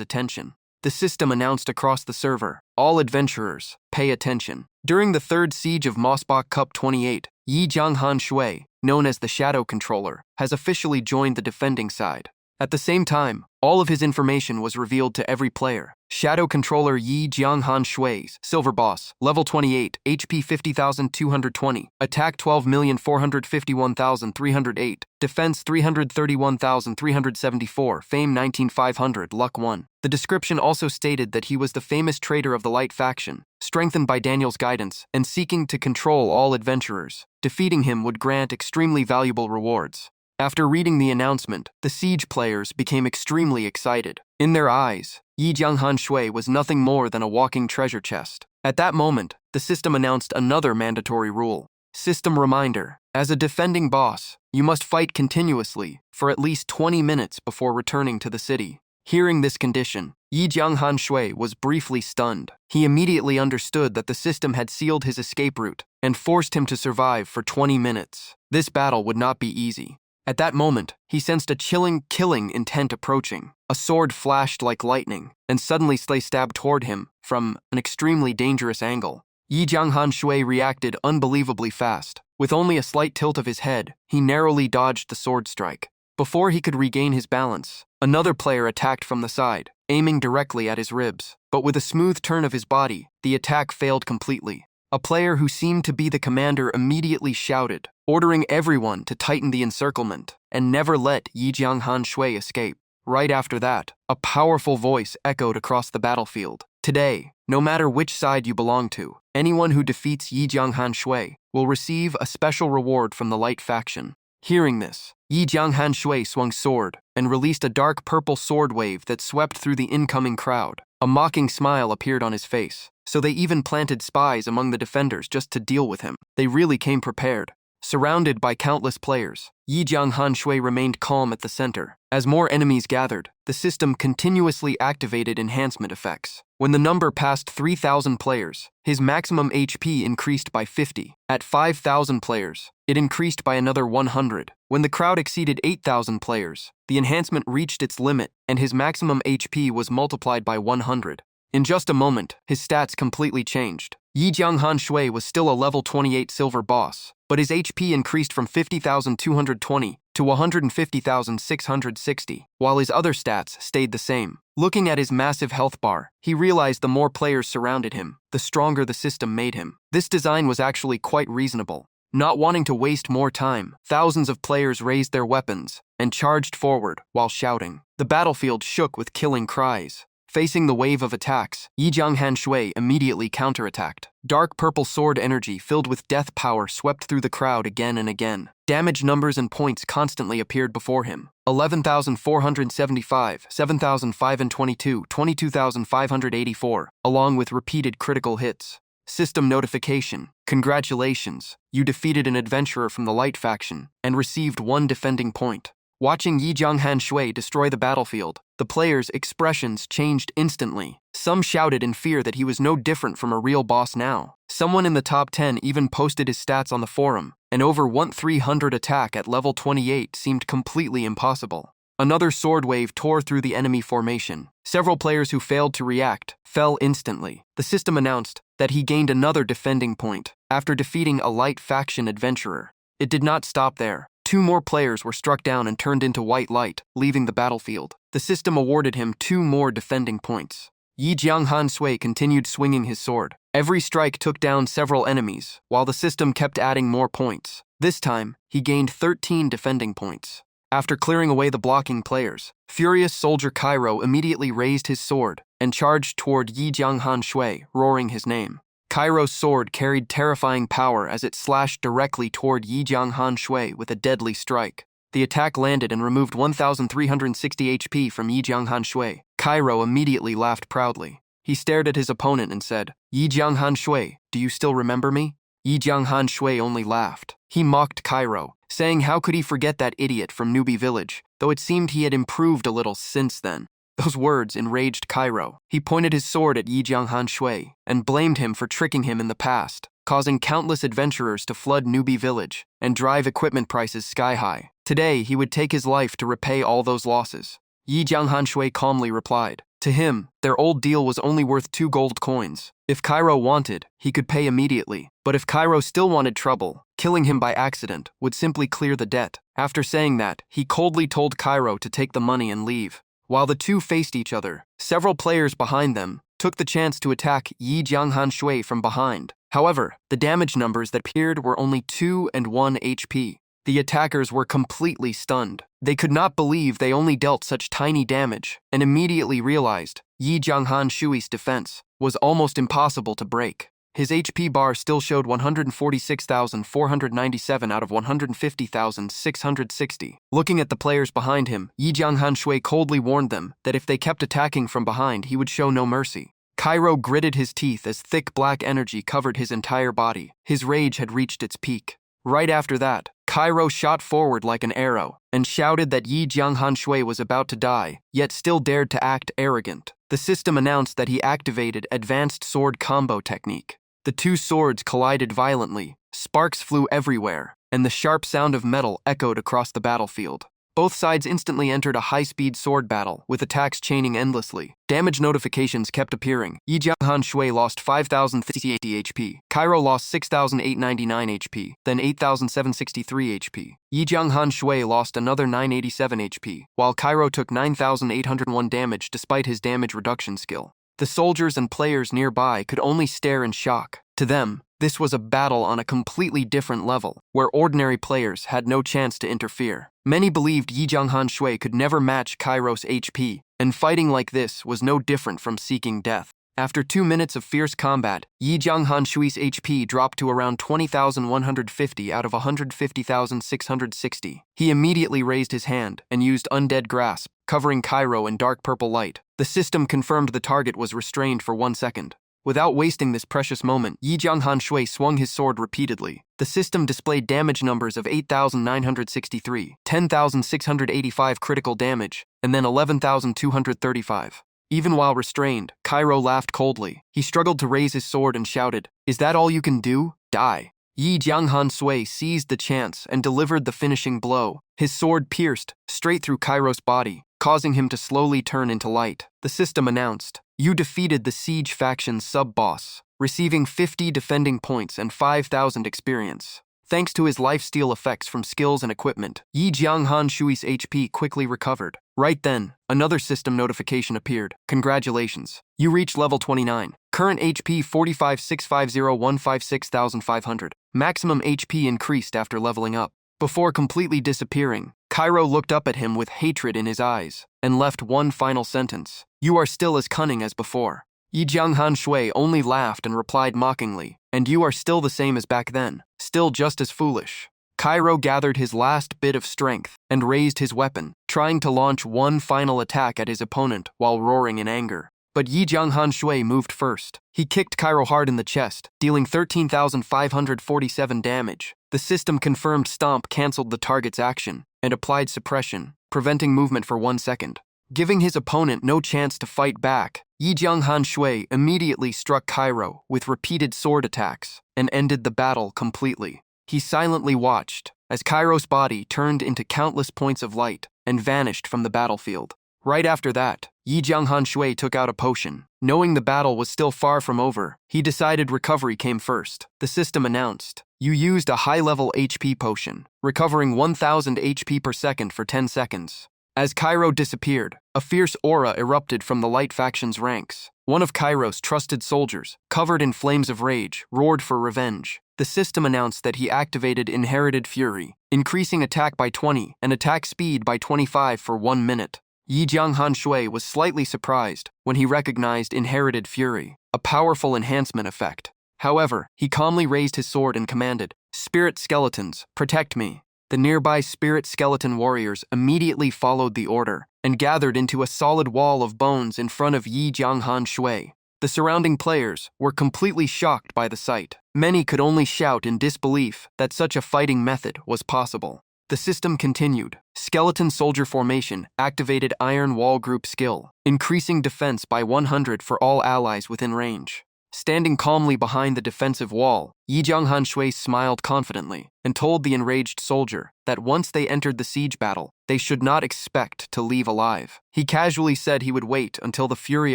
attention. The system announced across the server, "All adventurers, pay attention." During the third siege of Mossbach Cup 28, Yi Jianghan Shui, known as the Shadow Controller, has officially joined the defending side. At the same time, all of his information was revealed to every player. Shadow Controller Yi Jianghan Shui's Silver Boss, level 28, HP 50,220, Attack 12,451,308, Defense 331,374, Fame 19,500, Luck 1. The description also stated that he was the famous traitor of the Light Faction, strengthened by Daniel's guidance, and seeking to control all adventurers. Defeating him would grant extremely valuable rewards. After reading the announcement, the siege players became extremely excited. In their eyes, Yi Jianghan Shui was nothing more than a walking treasure chest. At that moment, the system announced another mandatory rule. System reminder: as a defending boss, you must fight continuously for at least 20 minutes before returning to the city. Hearing this condition, Yi Jianghan Shui was briefly stunned. He immediately understood that the system had sealed his escape route and forced him to survive for 20 minutes. This battle would not be easy. At that moment, he sensed a chilling, killing intent approaching. A sword flashed like lightning, and suddenly stabbed toward him from an extremely dangerous angle. Yi Jianghan Shui reacted unbelievably fast. With only a slight tilt of his head, he narrowly dodged the sword strike. Before he could regain his balance, another player attacked from the side, aiming directly at his ribs. But with a smooth turn of his body, the attack failed completely. A player who seemed to be the commander immediately shouted, ordering everyone to tighten the encirclement and never let Yi Jianghan Shui escape. Right after that, a powerful voice echoed across the battlefield. Today, no matter which side you belong to, anyone who defeats Yi Jianghan Shui will receive a special reward from the light faction. Hearing this, Yi Jianghan Shui swung sword and released a dark purple sword wave that swept through the incoming crowd. A mocking smile appeared on his face, so they even planted spies among the defenders just to deal with him. They really came prepared. Surrounded by countless players, Yi Jianghan Shui remained calm at the center. As more enemies gathered, the system continuously activated enhancement effects. When the number passed 3,000 players, his maximum HP increased by 50. At 5,000 players, it increased by another 100. When the crowd exceeded 8,000 players, the enhancement reached its limit, and his maximum HP was multiplied by 100. In just a moment, his stats completely changed. Yi Jianghan Shui was still a level 28 silver boss, but his HP increased from 50,220 to 150,660, while his other stats stayed the same. Looking at his massive health bar, he realized the more players surrounded him, the stronger the system made him. This design was actually quite reasonable. Not wanting to waste more time, thousands of players raised their weapons and charged forward while shouting. The battlefield shook with killing cries. Facing the wave of attacks, Yi Jianghan Shui immediately counterattacked. Dark purple sword energy filled with death power swept through the crowd again and again. Damage numbers and points constantly appeared before him. 11,475, 7,522, 22,584, along with repeated critical hits. System notification: congratulations, you defeated an adventurer from the Light faction and received 1 defending point. Watching Yi Jianghan Shui destroy the battlefield, the players' expressions changed instantly. Some shouted in fear that he was no different from a real boss now. Someone in the top 10 even posted his stats on the forum. An over 1,300 attack at level 28 seemed completely impossible. Another sword wave tore through the enemy formation. Several players who failed to react fell instantly. The system announced that he gained another defending point after defeating a Light faction adventurer. It did not stop there. 2 more players were struck down and turned into white light, leaving the battlefield. The system awarded him 2 more defending points. Yi Jianghan Shui continued swinging his sword. Every strike took down several enemies, while the system kept adding more points. This time, he gained 13 defending points. After clearing away the blocking players, furious soldier Cairo immediately raised his sword and charged toward Yi Jianghan Shui, roaring his name. Cairo's sword carried terrifying power as it slashed directly toward Yi Jianghan Shui with a deadly strike. The attack landed and removed 1,360 HP from Yi Jianghan Shui. Cairo immediately laughed proudly. He stared at his opponent and said, "Yi Jianghan Shui, do you still remember me?" Yi Jianghan Shui only laughed. He mocked Cairo, saying how could he forget that idiot from Newbie Village, though it seemed he had improved a little since then. Those words enraged Cairo. He pointed his sword at Yi Jianghan Shui and blamed him for tricking him in the past, causing countless adventurers to flood Newbie Village and drive equipment prices sky high. Today, he would take his life to repay all those losses. Yi Jianghan Shui calmly replied. To him, their old deal was only worth 2 gold coins. If Cairo wanted, he could pay immediately. But if Cairo still wanted trouble, killing him by accident would simply clear the debt. After saying that, he coldly told Cairo to take the money and leave. While the two faced each other, several players behind them took the chance to attack Yi Jianghan Shui from behind. However, the damage numbers that appeared were only 2 and 1 HP. The attackers were completely stunned. They could not believe they only dealt such tiny damage, and immediately realized Yi Jianghan Shui's defense was almost impossible to break. His HP bar still showed 146,497 out of 150,660. Looking at the players behind him, Yi Jianghan Shui coldly warned them that if they kept attacking from behind, he would show no mercy. Cairo gritted his teeth as thick black energy covered his entire body. His rage had reached its peak. Right after that, Cairo shot forward like an arrow and shouted that Yi Jianghan Shui was about to die, yet still dared to act arrogant. The system announced that he activated Advanced Sword Combo Technique. The two swords collided violently, sparks flew everywhere, and the sharp sound of metal echoed across the battlefield. Both sides instantly entered a high-speed sword battle, with attacks chaining endlessly. Damage notifications kept appearing. Yi Jianghan Shui lost 5,080 HP. Cairo lost 6,899 HP, then 8,763 HP. Yi Jianghan Shui lost another 987 HP, while Cairo took 9,801 damage despite his damage reduction skill. The soldiers and players nearby could only stare in shock. To them, this was a battle on a completely different level, where ordinary players had no chance to interfere. Many believed Yi Jianghan Shui could never match Cairo's HP, and fighting like this was no different from seeking death. After 2 minutes of fierce combat, Yi Jianghan Shui's HP dropped to around 20,150 out of 150,660. He immediately raised his hand and used Undead Grasp, covering Cairo in dark purple light. The system confirmed the target was restrained for 1 second. Without wasting this precious moment, Yi Jianghan Shui swung his sword repeatedly. The system displayed damage numbers of 8,963, 10,685 critical damage, and then 11,235. Even while restrained, Cairo laughed coldly. He struggled to raise his sword and shouted, "Is that all you can do? Die." Yi Jianghan Shui seized the chance and delivered the finishing blow. His sword pierced straight through Cairo's body, causing him to slowly turn into light. The system announced, "You defeated the Siege faction's sub-boss, receiving 50 defending points and 5,000 experience." Thanks to his lifesteal effects from skills and equipment, Yi Jianghan Shui's HP quickly recovered. Right then, another system notification appeared. "Congratulations. You reached level 29. Current HP 45,650,156,500. Maximum HP increased after leveling up." Before completely disappearing, Cairo looked up at him with hatred in his eyes and left one final sentence. "You are still as cunning as before." Yi Jianghan Shui only laughed and replied mockingly, "And you are still the same as back then, still just as foolish." Cairo gathered his last bit of strength and raised his weapon, trying to launch one final attack at his opponent while roaring in anger. But Yi Jianghan Shui moved first. He kicked Cairo hard in the chest, dealing 13,547 damage. The system-confirmed stomp canceled the target's action and applied suppression, preventing movement for 1 second. Giving his opponent no chance to fight back, Yi Jianghan Shui immediately struck Cairo with repeated sword attacks and ended the battle completely. He silently watched as Cairo's body turned into countless points of light and vanished from the battlefield. Right after that, Yi Jianghan Shui took out a potion. Knowing the battle was still far from over, he decided recovery came first. The system announced, "You used a high-level HP potion, recovering 1,000 HP per second for 10 seconds. As Cairo disappeared, a fierce aura erupted from the Light faction's ranks. One of Cairo's trusted soldiers, covered in flames of rage, roared for revenge. The system announced that he activated Inherited Fury, increasing attack by 20 and attack speed by 25 for 1 minute. Yi Jianghan Shui was slightly surprised when he recognized Inherited Fury, a powerful enhancement effect. However, he calmly raised his sword and commanded, "Spirit skeletons, protect me." The nearby spirit skeleton warriors immediately followed the order and gathered into a solid wall of bones in front of Yi Jianghan Shui. The surrounding players were completely shocked by the sight. Many could only shout in disbelief that such a fighting method was possible. The system continued. Skeleton Soldier Formation activated Iron Wall Group skill, increasing defense by 100 for all allies within range. Standing calmly behind the defensive wall, Yi Jianghan Shui smiled confidently and told the enraged soldier that once they entered the siege battle, they should not expect to leave alive. He casually said he would wait until the fury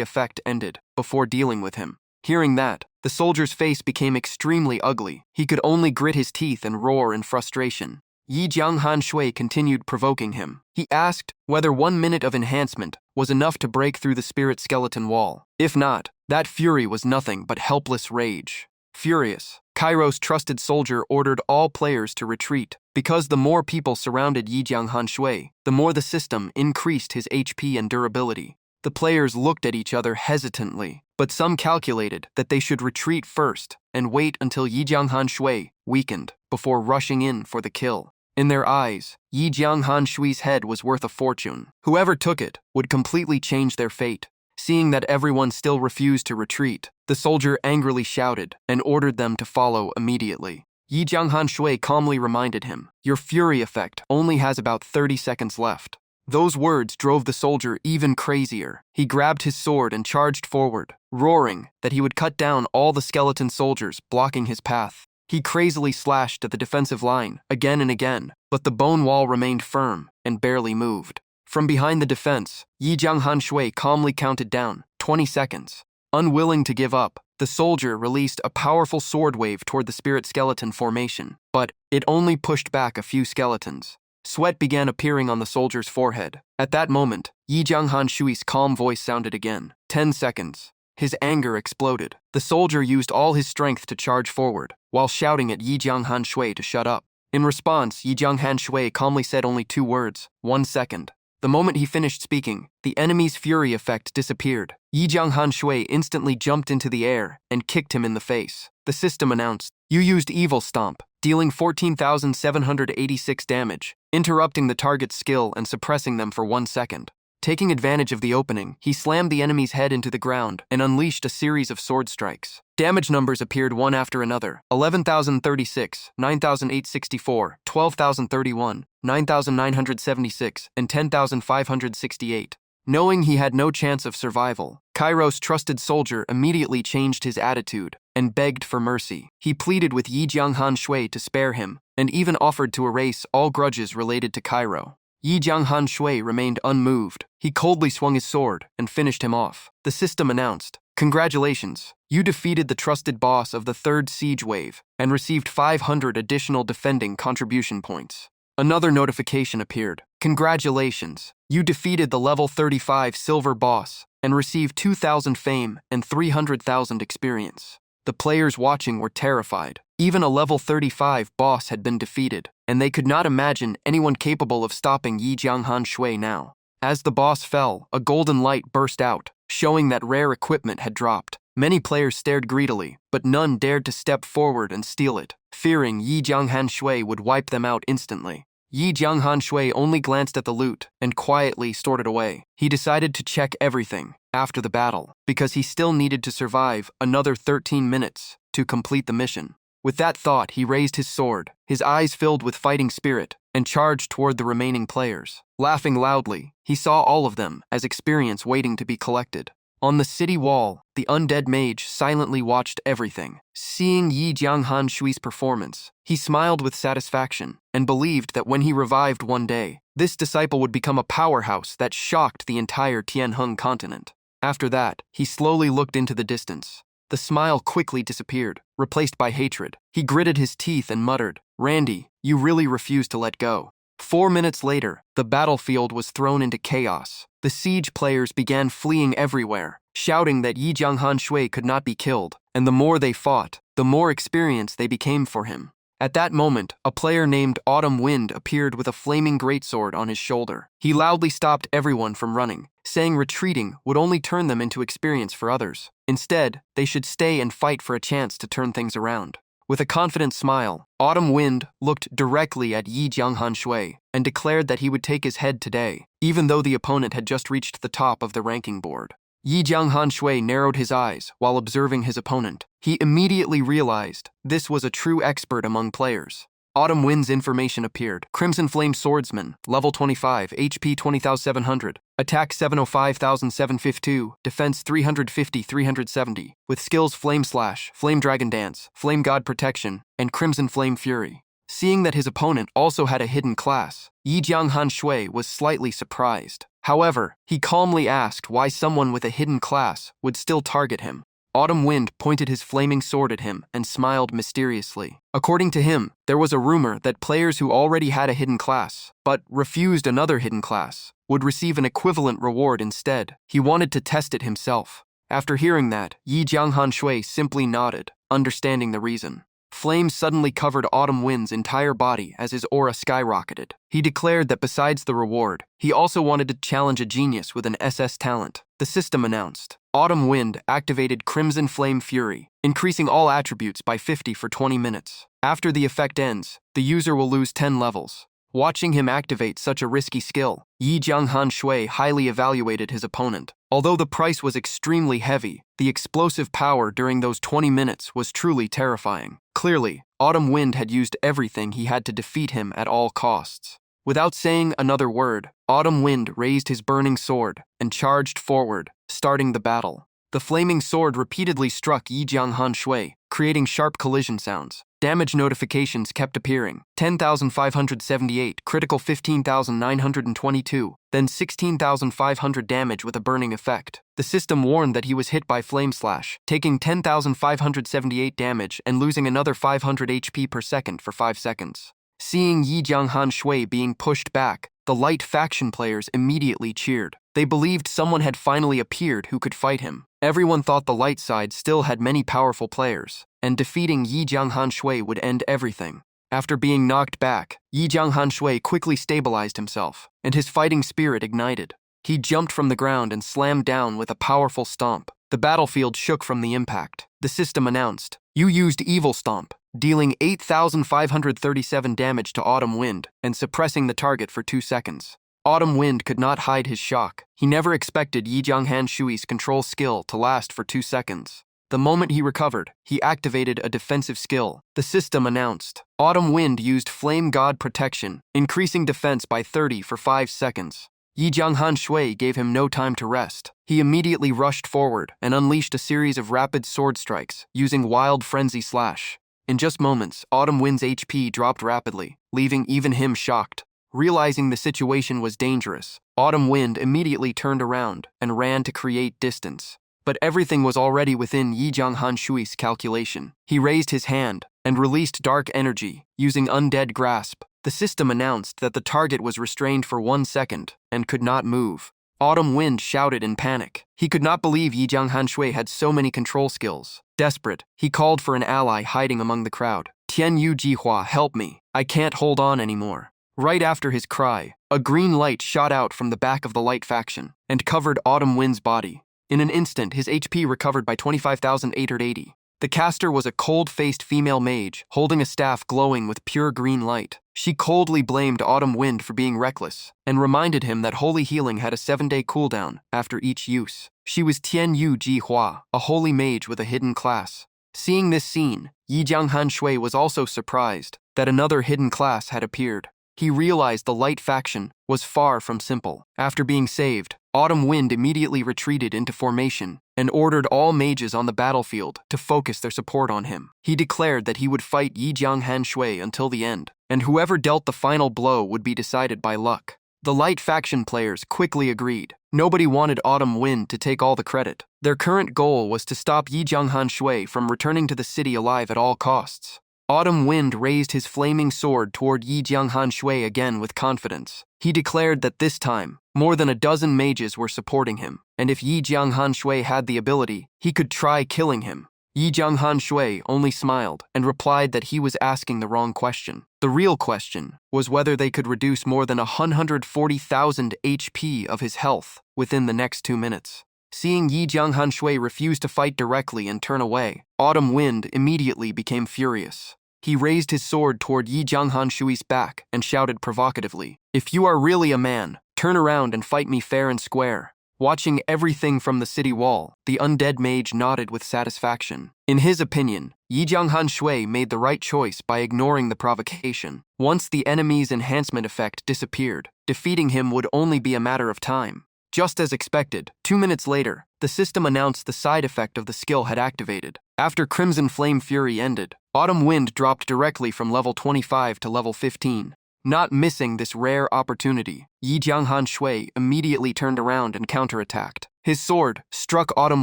effect ended before dealing with him. Hearing that, the soldier's face became extremely ugly. He could only grit his teeth and roar in frustration. Yi Jianghan Shui continued provoking him. He asked whether 1 minute of enhancement was enough to break through the spirit skeleton wall. If not, that fury was nothing but helpless rage. Furious, Cairo's trusted soldier ordered all players to retreat. Because the more people surrounded Yi Jianghan Shui, the more the system increased his HP and durability. The players looked at each other hesitantly, but some calculated that they should retreat first and wait until Yi Jianghan Shui weakened before rushing in for the kill. In their eyes, Yi Jianghan Shui's head was worth a fortune. Whoever took it would completely change their fate. Seeing that everyone still refused to retreat, the soldier angrily shouted and ordered them to follow immediately. Yi Jianghan Shui calmly reminded him, "Your fury effect only has about 30 seconds left." Those words drove the soldier even crazier. He grabbed his sword and charged forward, roaring that he would cut down all the skeleton soldiers blocking his path. He crazily slashed at the defensive line again and again, but the bone wall remained firm and barely moved. From behind the defense, Yi Jianghan Shui calmly counted down 20 seconds. Unwilling to give up, the soldier released a powerful sword wave toward the spirit skeleton formation, but it only pushed back a few skeletons. Sweat began appearing on the soldier's forehead. At that moment, Yi Jianghan Shui's calm voice sounded again. 10 seconds. His anger exploded. The soldier used all his strength to charge forward, while shouting at Yi Jianghan Shui to shut up. In response, Yi Jianghan Shui calmly said only 2 words, 1 second. The moment he finished speaking, the enemy's fury effect disappeared. Yi Jianghan Shui instantly jumped into the air and kicked him in the face. The system announced, "You used Evil Stomp, dealing 14,786 damage, interrupting the target's skill and suppressing them for 1 second. Taking advantage of the opening, he slammed the enemy's head into the ground and unleashed a series of sword strikes. Damage numbers appeared one after another: 11,036, 9,864, 12,031, 9,976, and 10,568. Knowing he had no chance of survival, Kairos' trusted soldier immediately changed his attitude and begged for mercy. He pleaded with Yi Jianghan Shui to spare him and even offered to erase all grudges related to Cairo. Yi Jianghan Shui remained unmoved. He coldly swung his sword and finished him off. The system announced, "Congratulations, you defeated the trusted boss of the 3rd siege wave and received 500 additional defending contribution points." Another notification appeared. "Congratulations, you defeated the level 35 silver boss and received 2,000 fame and 300,000 experience." The players watching were terrified. Even a level 35 boss had been defeated, and they could not imagine anyone capable of stopping Yi Jianghan Shui now. As the boss fell, a golden light burst out, showing that rare equipment had dropped. Many players stared greedily, but none dared to step forward and steal it, fearing Yi Jianghan Shui would wipe them out instantly. Yi Jianghan Shui only glanced at the loot and quietly stored it away. He decided to check everything after the battle, because he still needed to survive another 13 minutes to complete the mission. With that thought, he raised his sword, his eyes filled with fighting spirit, and charged toward the remaining players. Laughing loudly, he saw all of them as experience waiting to be collected. On the city wall, the undead mage silently watched everything. Seeing Yi Jianghan Shui's performance, he smiled with satisfaction and believed that when he revived one day, this disciple would become a powerhouse that shocked the entire Tianheng continent. After that, he slowly looked into the distance. The smile quickly disappeared, replaced by hatred. He gritted his teeth and muttered, "Randy, you really refuse to let go." 4 minutes later, the battlefield was thrown into chaos. The siege players began fleeing everywhere, shouting that Yi Jianghan Shui could not be killed, and the more they fought, the more experience they became for him. At that moment, a player named Autumn Wind appeared with a flaming greatsword on his shoulder. He loudly stopped everyone from running, saying retreating would only turn them into experience for others. Instead, they should stay and fight for a chance to turn things around. With a confident smile, Autumn Wind looked directly at Yi Jianghan Shui and declared that he would take his head today, even though the opponent had just reached the top of the ranking board. Yi Jianghan Shui narrowed his eyes while observing his opponent. He immediately realized this was a true expert among players. Autumn Wind's information appeared. Crimson Flame Swordsman, level 25, HP 20,700, attack 705,752, defense 350,370, with skills Flame Slash, Flame Dragon Dance, Flame God Protection, and Crimson Flame Fury. Seeing that his opponent also had a hidden class, Yi Jianghan Shui was slightly surprised. However, he calmly asked why someone with a hidden class would still target him. Autumn Wind pointed his flaming sword at him and smiled mysteriously. According to him, there was a rumor that players who already had a hidden class, but refused another hidden class, would receive an equivalent reward instead. He wanted to test it himself. After hearing that, Yi Jianghan Shui simply nodded, understanding the reason. Flames suddenly covered Autumn Wind's entire body as his aura skyrocketed. He declared that besides the reward, he also wanted to challenge a genius with an SS talent. the system announced. Autumn Wind activated Crimson Flame Fury, increasing all attributes by 50 for 20 minutes. After the effect ends, the user will lose 10 levels. Watching him activate such a risky skill, Yi Jianghan Shui highly evaluated his opponent. Although the price was extremely heavy, the explosive power during those 20 minutes was truly terrifying. Clearly, Autumn Wind had used everything he had to defeat him at all costs. Without saying another word, Autumn Wind raised his burning sword and charged forward, starting the battle. The flaming sword repeatedly struck Yi Jianghan Shui, creating sharp collision sounds. Damage notifications kept appearing. 10,578, critical 15,922, then 16,500 damage with a burning effect. The system warned that he was hit by Flame Slash, taking 10,578 damage and losing another 500 HP per second for 5 seconds. Seeing Yi Jianghan Shui being pushed back, the light faction players immediately cheered. They believed someone had finally appeared who could fight him. Everyone thought the light side still had many powerful players, and defeating Yi Jianghan Shui would end everything. After being knocked back, Yi Jianghan Shui quickly stabilized himself, and his fighting spirit ignited. He jumped from the ground and slammed down with a powerful stomp. The battlefield shook from the impact. The system announced, "You used Evil Stomp," dealing 8,537 damage to Autumn Wind and suppressing the target for 2 seconds. Autumn Wind could not hide his shock. He never expected Yi Jianghan Shui's control skill to last for 2 seconds. The moment he recovered, he activated a defensive skill. The system announced, Autumn Wind used Flame God Protection, increasing defense by 30 for 5 seconds. Yi Jianghan Shui gave him no time to rest. He immediately rushed forward and unleashed a series of rapid sword strikes, using Wild Frenzy Slash. In just moments, Autumn Wind's HP dropped rapidly, leaving even him shocked. Realizing the situation was dangerous, Autumn Wind immediately turned around and ran to create distance. But everything was already within Yi Jianghan Shui's calculation. He raised his hand and released dark energy, using Undead Grasp. The system announced that the target was restrained for 1 second and could not move. Autumn Wind shouted in panic. He could not believe Yi Jianghan Shui had so many control skills. Desperate, he called for an ally hiding among the crowd. "Tian Yu Jihua, help me. I can't hold on anymore." Right after his cry, a green light shot out from the back of the light faction and covered Autumn Wind's body. In an instant, his HP recovered by 25,880. The caster was a cold-faced female mage, holding a staff glowing with pure green light. She coldly blamed Autumn Wind for being reckless, and reminded him that holy healing had a 7-day cooldown after each use. She was Tian Yu Jihua, a holy mage with a hidden class. Seeing this scene, Yi Jianghan Shui was also surprised that another hidden class had appeared. He realized the light faction was far from simple. After being saved, Autumn Wind immediately retreated into formation and ordered all mages on the battlefield to focus their support on him. He declared that he would fight Yi Jianghan Shui until the end, and whoever dealt the final blow would be decided by luck. The light faction players quickly agreed. Nobody wanted Autumn Wind to take all the credit. Their current goal was to stop Yi Jianghan Shui from returning to the city alive at all costs. Autumn Wind raised his flaming sword toward Yi Jianghan Shui again with confidence. He declared that this time, more than a dozen mages were supporting him, and if Yi Jianghan Shui had the ability, he could try killing him. Yi Jianghan Shui only smiled and replied that he was asking the wrong question. The real question was whether they could reduce more than 140,000 HP of his health within the next 2 minutes. Seeing Yi Jianghan Shui refuse to fight directly and turn away, Autumn Wind immediately became furious. He raised his sword toward Yi Jianghan Shui's back and shouted provocatively, "If you are really a man, turn around and fight me fair and square." Watching everything from the city wall, the undead mage nodded with satisfaction. In his opinion, Yi Jianghan Shui made the right choice by ignoring the provocation. Once the enemy's enhancement effect disappeared, defeating him would only be a matter of time. Just as expected, 2 minutes later, the system announced the side effect of the skill had activated. After Crimson Flame Fury ended, Autumn Wind dropped directly from level 25 to level 15. Not missing this rare opportunity, Yi Jianghan Shui immediately turned around and counterattacked. His sword struck Autumn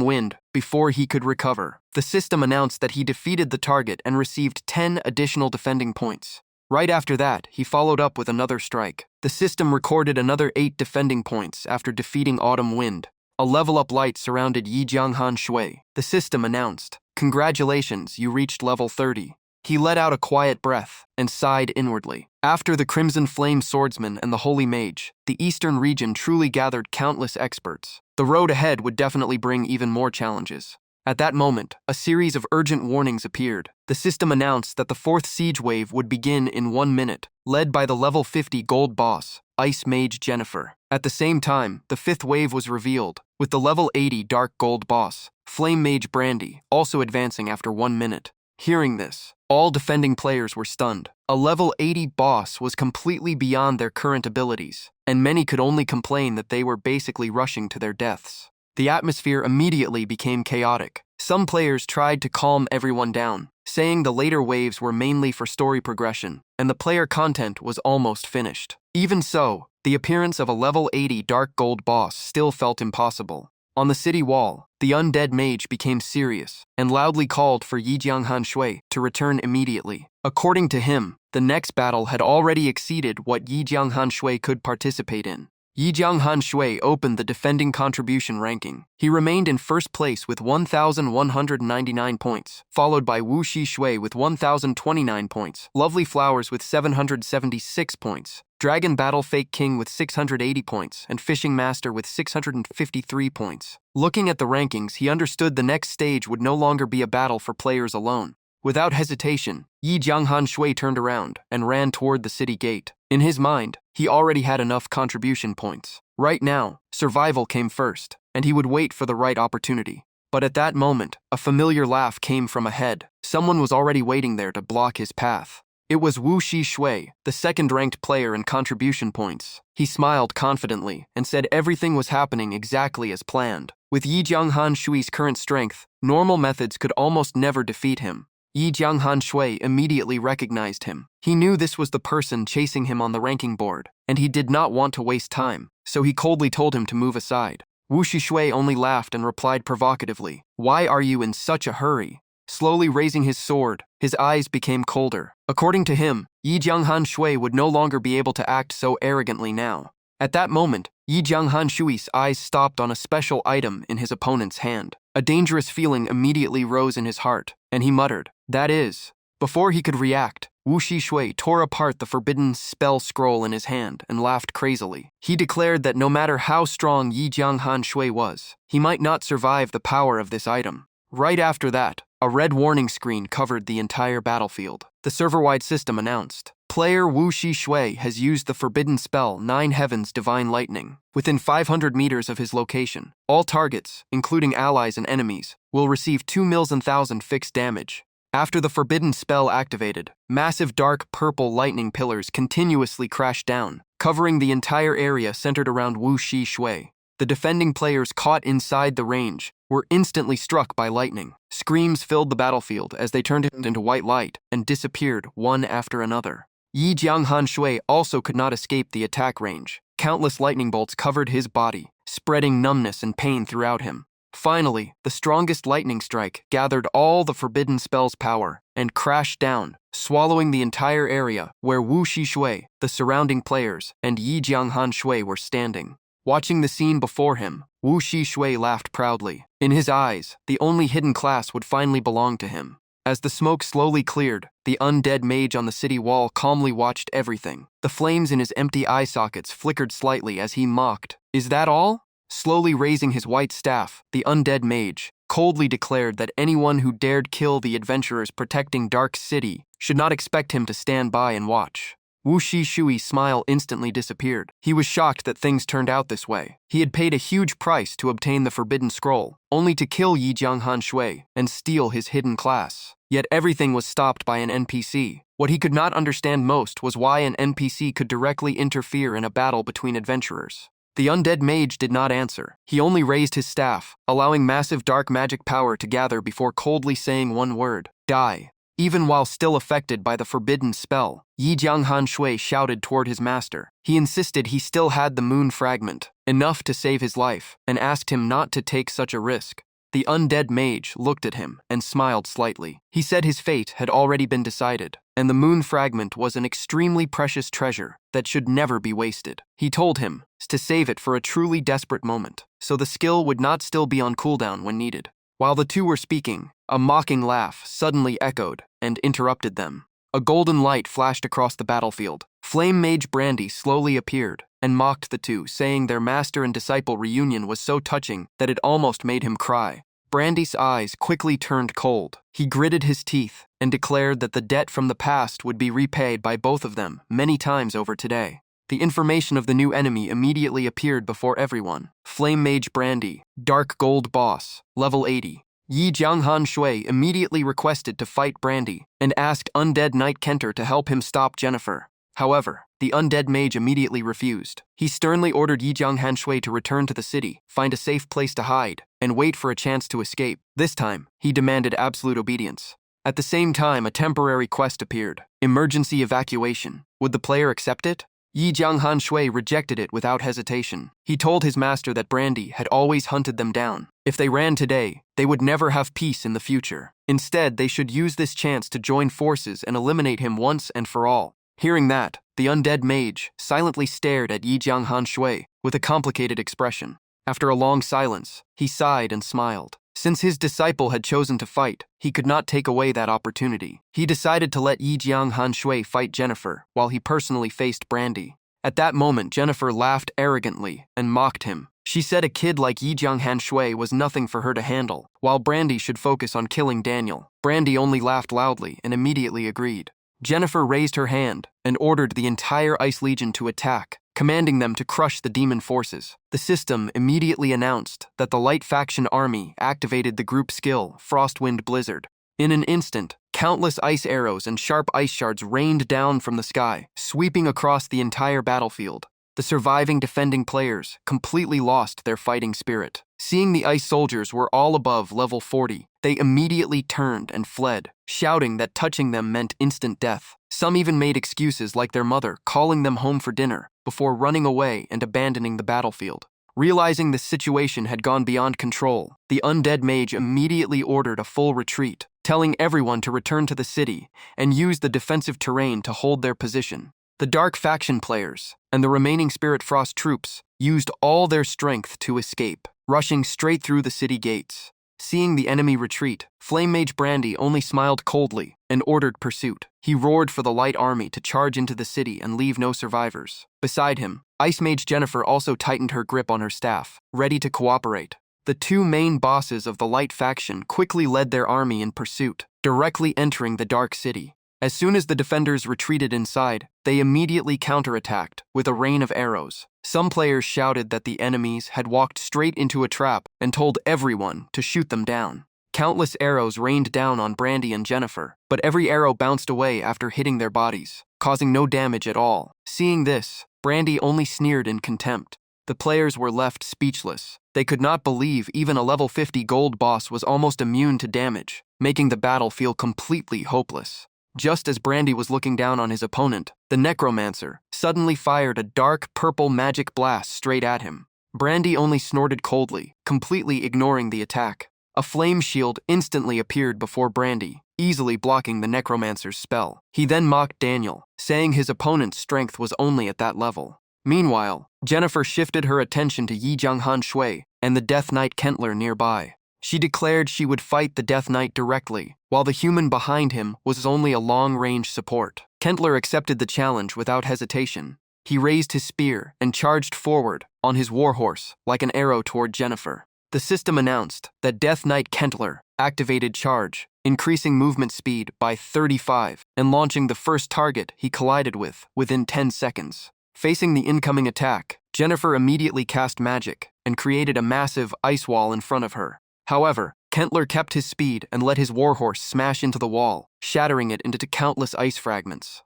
Wind before he could recover. The system announced that he defeated the target and received 10 additional defending points. Right after that, he followed up with another strike. The system recorded another 8 defending points after defeating Autumn Wind. A level-up light surrounded Yi Jianghan Shui. The system announced, "Congratulations, you reached level 30. He let out a quiet breath and sighed inwardly. After the Crimson Flame Swordsman and the Holy Mage, the Eastern region truly gathered countless experts. The road ahead would definitely bring even more challenges. At that moment, a series of urgent warnings appeared. The system announced that the fourth siege wave would begin in 1 minute, led by the level 50 gold boss, Ice Mage Jennifer. At the same time, the fifth wave was revealed, with the level 80 dark gold boss, Flame Mage Brandy, also advancing after 1 minute. Hearing this, all defending players were stunned. A level 80 boss was completely beyond their current abilities, and many could only complain that they were basically rushing to their deaths. The atmosphere immediately became chaotic. Some players tried to calm everyone down, saying the later waves were mainly for story progression, and the player content was almost finished. Even so, the appearance of a level 80 dark gold boss still felt impossible. On the city wall, the undead mage became serious and loudly called for Yijianghan Shui to return immediately. According to him, the next battle had already exceeded what Yijianghan Shui could participate in. Yijianghan Shui opened the defending contribution ranking. He remained in first place with 1,199 points, followed by Wu Shi Shui with 1,029 points, Lovely Flowers with 776 points, Dragon Battle Fake King with 680 points, and Fishing Master with 653 points. Looking at the rankings, he understood the next stage would no longer be a battle for players alone. Without hesitation, Yijianghan Shui turned around and ran toward the city gate. In his mind, he already had enough contribution points. Right now, survival came first, and he would wait for the right opportunity. But at that moment, a familiar laugh came from ahead. Someone was already waiting there to block his path. It was Wu Shi Shui, the second-ranked player in contribution points. He smiled confidently and said everything was happening exactly as planned. With Yijianghan Shui's current strength, normal methods could almost never defeat him. Yijianghan Shui immediately recognized him. He knew this was the person chasing him on the ranking board, and he did not want to waste time, so he coldly told him to move aside. Wu Shi Shui only laughed and replied provocatively, "Why are you in such a hurry?" Slowly raising his sword, his eyes became colder. According to him, Yijianghan Shui would no longer be able to act so arrogantly now. At that moment, Yijianghan Shui's eyes stopped on a special item in his opponent's hand. A dangerous feeling immediately rose in his heart, and he muttered, "That is." Before he could react, Wu Shi Shui tore apart the forbidden spell scroll in his hand and laughed crazily. He declared that no matter how strong Yijianghan Shui was, he might not survive the power of this item. Right after that, a red warning screen covered the entire battlefield. The server-wide system announced, "Player Wu Shi Shui has used the forbidden spell 9 Heavens Divine Lightning. Within 500 meters of his location, all targets, including allies and enemies, will receive 2,000,000 fixed damage." After the forbidden spell activated, massive dark purple lightning pillars continuously crashed down, covering the entire area centered around Wu Shi Shui. The defending players caught inside the range were instantly struck by lightning. Screams filled the battlefield as they turned into white light and disappeared one after another. Yijianghan Shui also could not escape the attack range. Countless lightning bolts covered his body, spreading numbness and pain throughout him. Finally, the strongest lightning strike gathered all the forbidden spell's power and crashed down, swallowing the entire area where Wu Shi Shui, the surrounding players, and Yijianghan Shui were standing. Watching the scene before him, Wu Shi Shui laughed proudly. In his eyes, the only hidden class would finally belong to him. As the smoke slowly cleared, the undead mage on the city wall calmly watched everything. The flames in his empty eye sockets flickered slightly as he mocked, "Is that all?" Slowly raising his white staff, the undead mage coldly declared that anyone who dared kill the adventurers protecting Dark City should not expect him to stand by and watch. Wu Shi Shui's smile instantly disappeared. He was shocked that things turned out this way. He had paid a huge price to obtain the forbidden scroll, only to kill Yijianghan Shui and steal his hidden class. Yet everything was stopped by an NPC. What he could not understand most was why an NPC could directly interfere in a battle between adventurers. The undead mage did not answer. He only raised his staff, allowing massive dark magic power to gather before coldly saying one word, "Die." Even while still affected by the forbidden spell, Yijianghan Shui shouted toward his master. He insisted he still had the moon fragment, enough to save his life, and asked him not to take such a risk. The undead mage looked at him and smiled slightly. He said his fate had already been decided, and the moon fragment was an extremely precious treasure that should never be wasted. He told him to save it for a truly desperate moment, so the skill would not still be on cooldown when needed. While the two were speaking, a mocking laugh suddenly echoed and interrupted them. A golden light flashed across the battlefield. Flame Mage Brandy slowly appeared and mocked the two, saying their master and disciple reunion was so touching that it almost made him cry. Brandy's eyes quickly turned cold. He gritted his teeth and declared that the debt from the past would be repaid by both of them many times over today. The information of the new enemy immediately appeared before everyone. Flame Mage Brandy, Dark Gold Boss, level 80. Yi Jianghan Shui immediately requested to fight Brandy and asked Undead Knight Kenter to help him stop Jennifer. However, the undead mage immediately refused. He sternly ordered Yi Jianghan Shui to return to the city, find a safe place to hide, and wait for a chance to escape. This time, he demanded absolute obedience. At the same time, a temporary quest appeared. Emergency evacuation. Would the player accept it? Yi Jianghan Shui rejected it without hesitation. He told his master that Brandy had always hunted them down. If they ran today, they would never have peace in the future. Instead, they should use this chance to join forces and eliminate him once and for all. Hearing that, the undead mage silently stared at Yi Jianghan Shui with a complicated expression. After a long silence, he sighed and smiled. Since his disciple had chosen to fight, he could not take away that opportunity. He decided to let Yi Jianghan Shui fight Jennifer while he personally faced Brandy. At that moment, Jennifer laughed arrogantly and mocked him. She said a kid like Yi Jianghan Shui was nothing for her to handle, while Brandy should focus on killing Daniel. Brandy only laughed loudly and immediately agreed. Jennifer raised her hand and ordered the entire Ice Legion to attack, commanding them to crush the demon forces. The system immediately announced that the Light Faction army activated the group skill, Frostwind Blizzard. In an instant, countless ice arrows and sharp ice shards rained down from the sky, sweeping across the entire battlefield. The surviving defending players completely lost their fighting spirit. Seeing the ice soldiers were all above level 40, they immediately turned and fled, shouting that touching them meant instant death. Some even made excuses like their mother calling them home for dinner, before running away and abandoning the battlefield. Realizing the situation had gone beyond control, the undead mage immediately ordered a full retreat, telling everyone to return to the city and use the defensive terrain to hold their position. The Dark Faction players and the remaining Spirit Frost troops used all their strength to escape, rushing straight through the city gates. Seeing the enemy retreat, Flame Mage Brandy only smiled coldly and ordered pursuit. He roared for the light army to charge into the city and leave no survivors. Beside him, Ice Mage Jennifer also tightened her grip on her staff, ready to cooperate. The two main bosses of the Light Faction quickly led their army in pursuit, directly entering the Dark City. As soon as the defenders retreated inside, they immediately counterattacked with a rain of arrows. Some players shouted that the enemies had walked straight into a trap and told everyone to shoot them down. Countless arrows rained down on Brandy and Jennifer, but every arrow bounced away after hitting their bodies, causing no damage at all. Seeing this, Brandy only sneered in contempt. The players were left speechless. They could not believe even a level 50 gold boss was almost immune to damage, making the battle feel completely hopeless. Just as Brandy was looking down on his opponent, the necromancer suddenly fired a dark purple magic blast straight at him. Brandy only snorted coldly, completely ignoring the attack. A flame shield instantly appeared before Brandy, easily blocking the necromancer's spell. He then mocked Daniel, saying his opponent's strength was only at that level. Meanwhile, Jennifer shifted her attention to Yi Jianghan Shui and the Death Knight Kentler nearby. She declared she would fight the Death Knight directly, while the human behind him was only a long-range support. Kentler accepted the challenge without hesitation. He raised his spear and charged forward on his warhorse like an arrow toward Jennifer. The system announced that Death Knight Kentler activated charge, increasing movement speed by 35 and launching the first target he collided with within 10 seconds. Facing the incoming attack, Jennifer immediately cast magic and created a massive ice wall in front of her. However, Kentler kept his speed and let his warhorse smash into the wall, shattering it into countless ice fragments.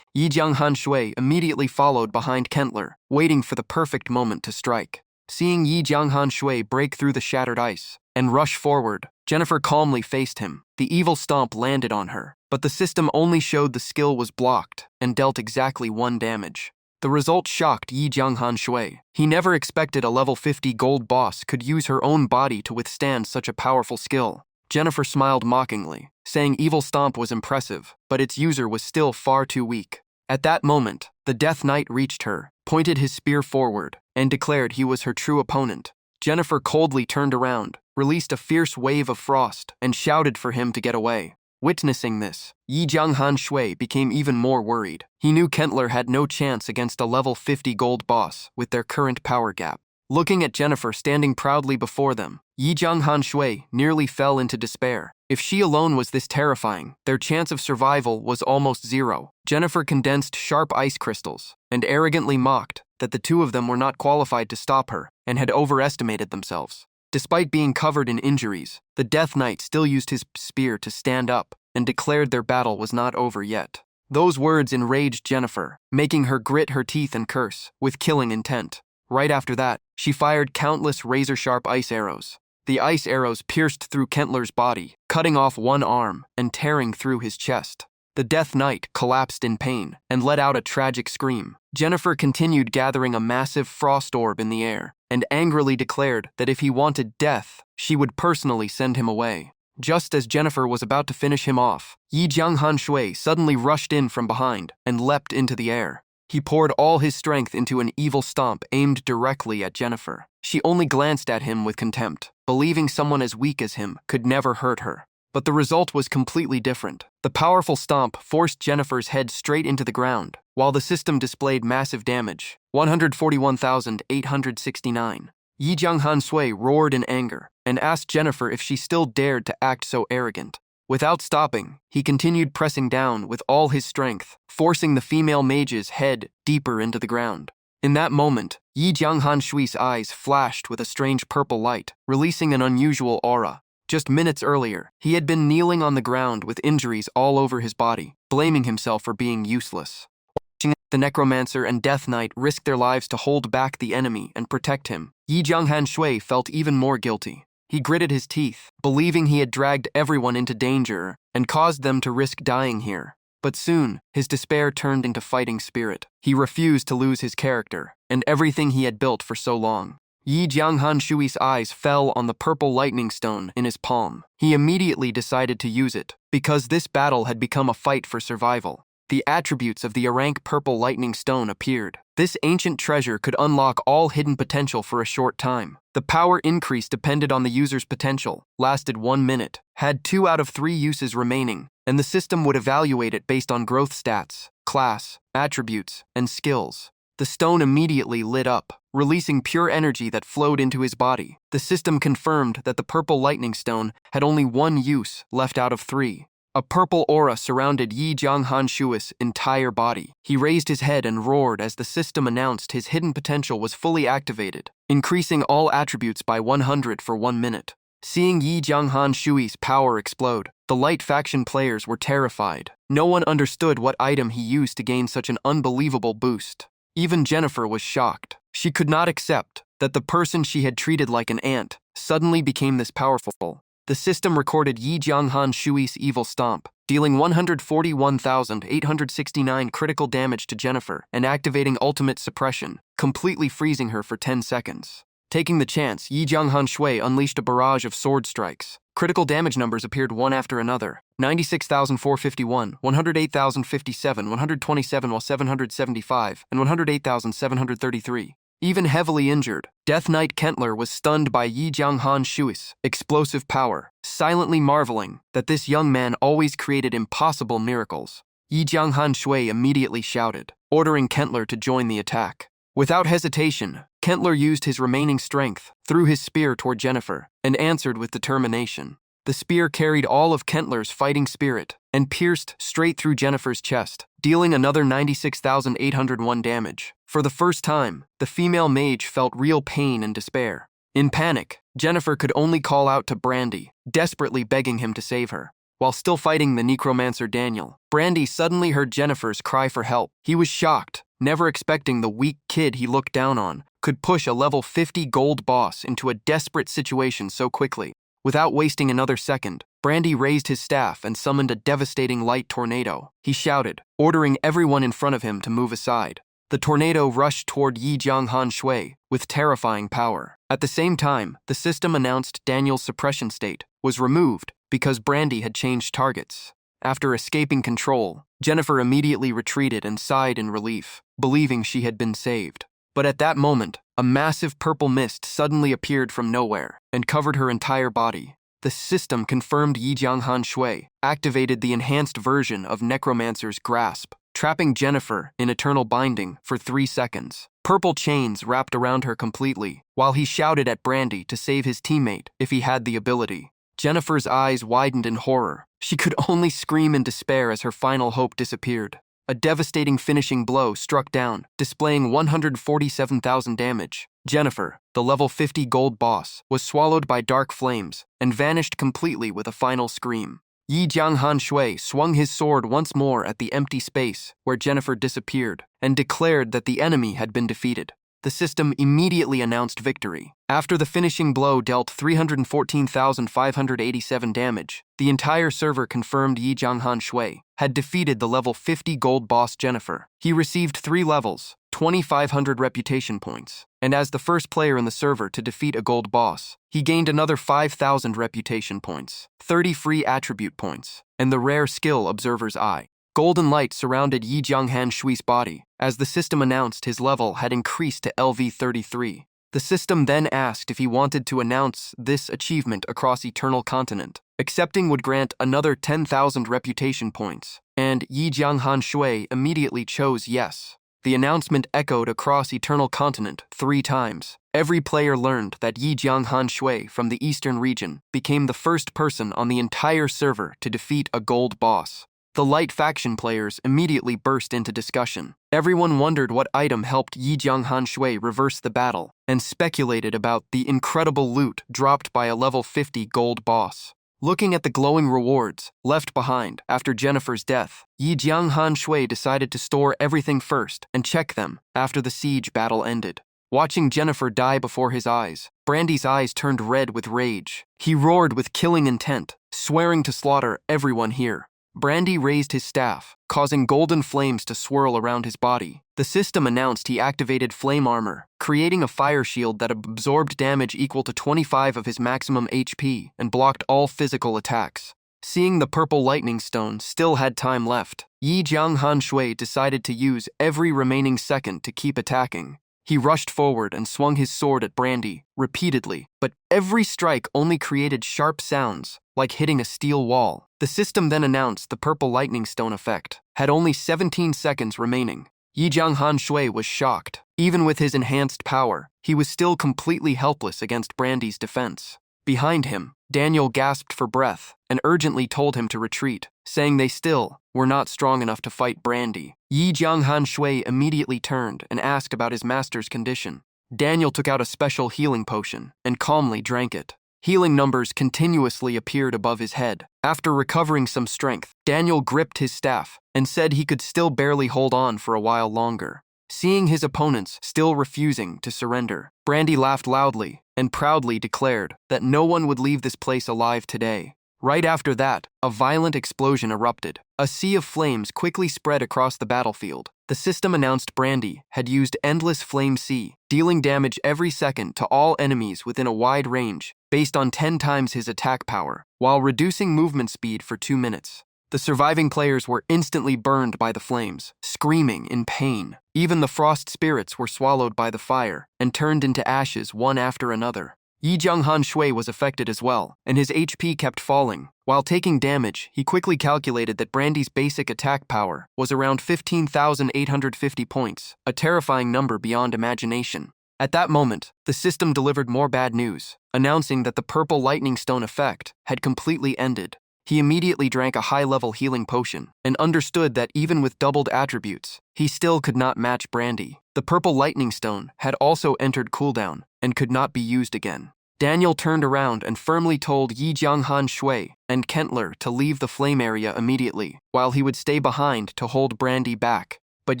Yi Jianghan Shui immediately followed behind Kentler, waiting for the perfect moment to strike. Seeing Yi Jianghan Shui break through the shattered ice and rush forward, Jennifer calmly faced him. The evil stomp landed on her, but the system only showed the skill was blocked and dealt exactly 1 damage. The result shocked Yi Jianghan Shui. He never expected a level 50 gold boss could use her own body to withstand such a powerful skill. Jennifer smiled mockingly, saying Evil Stomp was impressive, but its user was still far too weak. At that moment, the Death Knight reached her, pointed his spear forward, and declared he was her true opponent. Jennifer coldly turned around, released a fierce wave of frost, and shouted for him to get away. Witnessing this, Yi Jianghan Shui became even more worried. He knew Kentler had no chance against a level 50 gold boss with their current power gap. Looking at Jennifer standing proudly before them, Yi Jianghan Shui nearly fell into despair. If she alone was this terrifying, their chance of survival was almost zero. Jennifer condensed sharp ice crystals and arrogantly mocked that the two of them were not qualified to stop her and had overestimated themselves. Despite being covered in injuries, the Death Knight still used his spear to stand up and declared their battle was not over yet. Those words enraged Jennifer, making her grit her teeth and curse with killing intent. Right after that, she fired countless razor-sharp ice arrows. The ice arrows pierced through Kentler's body, cutting off one arm and tearing through his chest. The Death Knight collapsed in pain and let out a tragic scream. Jennifer continued gathering a massive frost orb in the air and angrily declared that if he wanted death, she would personally send him away. Just as Jennifer was about to finish him off, Yi Jianghan Shui suddenly rushed in from behind and leapt into the air. He poured all his strength into an evil stomp aimed directly at Jennifer. She only glanced at him with contempt, believing someone as weak as him could never hurt her. But the result was completely different. The powerful stomp forced Jennifer's head straight into the ground, while the system displayed massive damage, 141,869. Yi Jianghan Sui roared in anger and asked Jennifer if she still dared to act so arrogant. Without stopping, he continued pressing down with all his strength, forcing the female mage's head deeper into the ground. In that moment, Yi Jianghan Shui's eyes flashed with a strange purple light, releasing an unusual aura. Just minutes earlier, he had been kneeling on the ground with injuries all over his body, blaming himself for being useless. Watching the necromancer and Death Knight risk their lives to hold back the enemy and protect him, Yi Jianghan Shui felt even more guilty. He gritted his teeth, believing he had dragged everyone into danger and caused them to risk dying here. But soon, his despair turned into fighting spirit. He refused to lose his character and everything he had built for so long. Yi Jianghan Shui's eyes fell on the purple lightning stone in his palm. He immediately decided to use it, because this battle had become a fight for survival. The attributes of the Arank purple lightning stone appeared. This ancient treasure could unlock all hidden potential for a short time. The power increase depended on the user's potential, lasted 1 minute, had 2 out of 3 uses remaining, and the system would evaluate it based on growth stats, class, attributes, and skills. The stone immediately lit up, releasing pure energy that flowed into his body. The system confirmed that the purple lightning stone had only 1 use left out of 3. A purple aura surrounded Yi Jianghan Shui's entire body. He raised his head and roared as the system announced his hidden potential was fully activated, increasing all attributes by 100 for 1 minute. Seeing Yi Jianghan Shui's power explode, the Light faction players were terrified. No one understood what item he used to gain such an unbelievable boost. Even Jennifer was shocked. She could not accept that the person she had treated like an ant suddenly became this powerful. The system recorded Yi Jianghan Shui's evil stomp, dealing 141,869 critical damage to Jennifer and activating ultimate suppression, completely freezing her for 10 seconds. Taking the chance, Yi Jianghan Shui unleashed a barrage of sword strikes. Critical damage numbers appeared one after another: 96,451, 108,057, 127, while 775, and 108,733. Even heavily injured, Death Knight Kentler was stunned by Yi Jianghan Shui's explosive power, silently marveling that this young man always created impossible miracles. Yi Jianghan Shui immediately shouted, ordering Kentler to join the attack. Without hesitation, Kentler used his remaining strength, threw his spear toward Jennifer, and answered with determination. The spear carried all of Kentler's fighting spirit and pierced straight through Jennifer's chest, dealing another 96,801 damage. For the first time, the female mage felt real pain and despair. In panic, Jennifer could only call out to Brandy, desperately begging him to save her. While still fighting the necromancer Daniel, Brandy suddenly heard Jennifer's cry for help. He was shocked, never expecting the weak kid he looked down on could push a level 50 gold boss into a desperate situation so quickly. Without wasting another second, Brandy raised his staff and summoned a devastating light tornado. He shouted, ordering everyone in front of him to move aside. The tornado rushed toward Yi Jianghan Shui with terrifying power. At the same time, the system announced Daniel's suppression state was removed because Brandy had changed targets. After escaping control, Jennifer immediately retreated and sighed in relief, believing she had been saved. But at that moment, a massive purple mist suddenly appeared from nowhere and covered her entire body. The system confirmed Yi Jianghan Shui activated the enhanced version of Necromancer's Grasp, trapping Jennifer in eternal binding for 3 seconds. Purple chains wrapped around her completely, while he shouted at Brandy to save his teammate if he had the ability. Jennifer's eyes widened in horror. She could only scream in despair as her final hope disappeared. A devastating finishing blow struck down, displaying 147,000 damage. Jennifer, the level 50 gold boss, was swallowed by dark flames and vanished completely with a final scream. Yi Jianghan Shui swung his sword once more at the empty space where Jennifer disappeared and declared that the enemy had been defeated. The system immediately announced victory. After the finishing blow dealt 314,587 damage, the entire server confirmed Yi Jianghan Shui had defeated the level 50 gold boss Jennifer. He received 3 levels, 2,500 reputation points, and as the first player in the server to defeat a gold boss, he gained another 5,000 reputation points, 30 free attribute points, and the rare skill Observer's Eye. Golden light surrounded Yi Jianghan Shui's body, as the system announced his level had increased to LV33. The system then asked if he wanted to announce this achievement across Eternal Continent. Accepting would grant another 10,000 reputation points, and Yi Jianghan Shui immediately chose yes. The announcement echoed across Eternal Continent 3 times. Every player learned that Yi Jianghan Shui from the Eastern region became the first person on the entire server to defeat a gold boss. The light faction players immediately burst into discussion. Everyone wondered what item helped Yi Jianghan Shui reverse the battle, and speculated about the incredible loot dropped by a level 50 gold boss. Looking at the glowing rewards left behind after Jennifer's death, Yi Jianghan Shui decided to store everything first and check them after the siege battle ended. Watching Jennifer die before his eyes, Brandy's eyes turned red with rage. He roared with killing intent, swearing to slaughter everyone here. Brandy raised his staff, causing golden flames to swirl around his body. The system announced he activated flame armor, creating a fire shield that absorbed damage equal to 25 of his maximum HP and blocked all physical attacks. Seeing the purple lightning stone still had time left, Yi Jianghan Shui decided to use every remaining second to keep attacking. He rushed forward and swung his sword at Brandy repeatedly, but every strike only created sharp sounds, like hitting a steel wall. The system then announced the purple lightning stone effect had only 17 seconds remaining. Yi Jianghan Shui was shocked. Even with his enhanced power, he was still completely helpless against Brandy's defense. Behind him, Daniel gasped for breath and urgently told him to retreat, saying they still were not strong enough to fight Brandy. Yi Jianghan Shui immediately turned and asked about his master's condition. Daniel took out a special healing potion and calmly drank it. Healing numbers continuously appeared above his head. After recovering some strength, Daniel gripped his staff and said he could still barely hold on for a while longer. Seeing his opponents still refusing to surrender, Brandy laughed loudly and proudly declared that no one would leave this place alive today. Right after that, a violent explosion erupted. A sea of flames quickly spread across the battlefield. The system announced Brandy had used Endless Flame Sea, dealing damage every second to all enemies within a wide range, based on 10 times his attack power, while reducing movement speed for 2 minutes. The surviving players were instantly burned by the flames, screaming in pain. Even the frost spirits were swallowed by the fire and turned into ashes one after another. Yi Jianghan Shui was affected as well, and his HP kept falling. While taking damage, he quickly calculated that Brandy's basic attack power was around 15,850 points, a terrifying number beyond imagination. At that moment, the system delivered more bad news, announcing that the purple lightning stone effect had completely ended. He immediately drank a high-level healing potion and understood that even with doubled attributes, he still could not match Brandy. The purple lightning stone had also entered cooldown and could not be used again. Daniel turned around and firmly told Yi Jianghan Shui and Kentler to leave the flame area immediately, while he would stay behind to hold Brandy back. But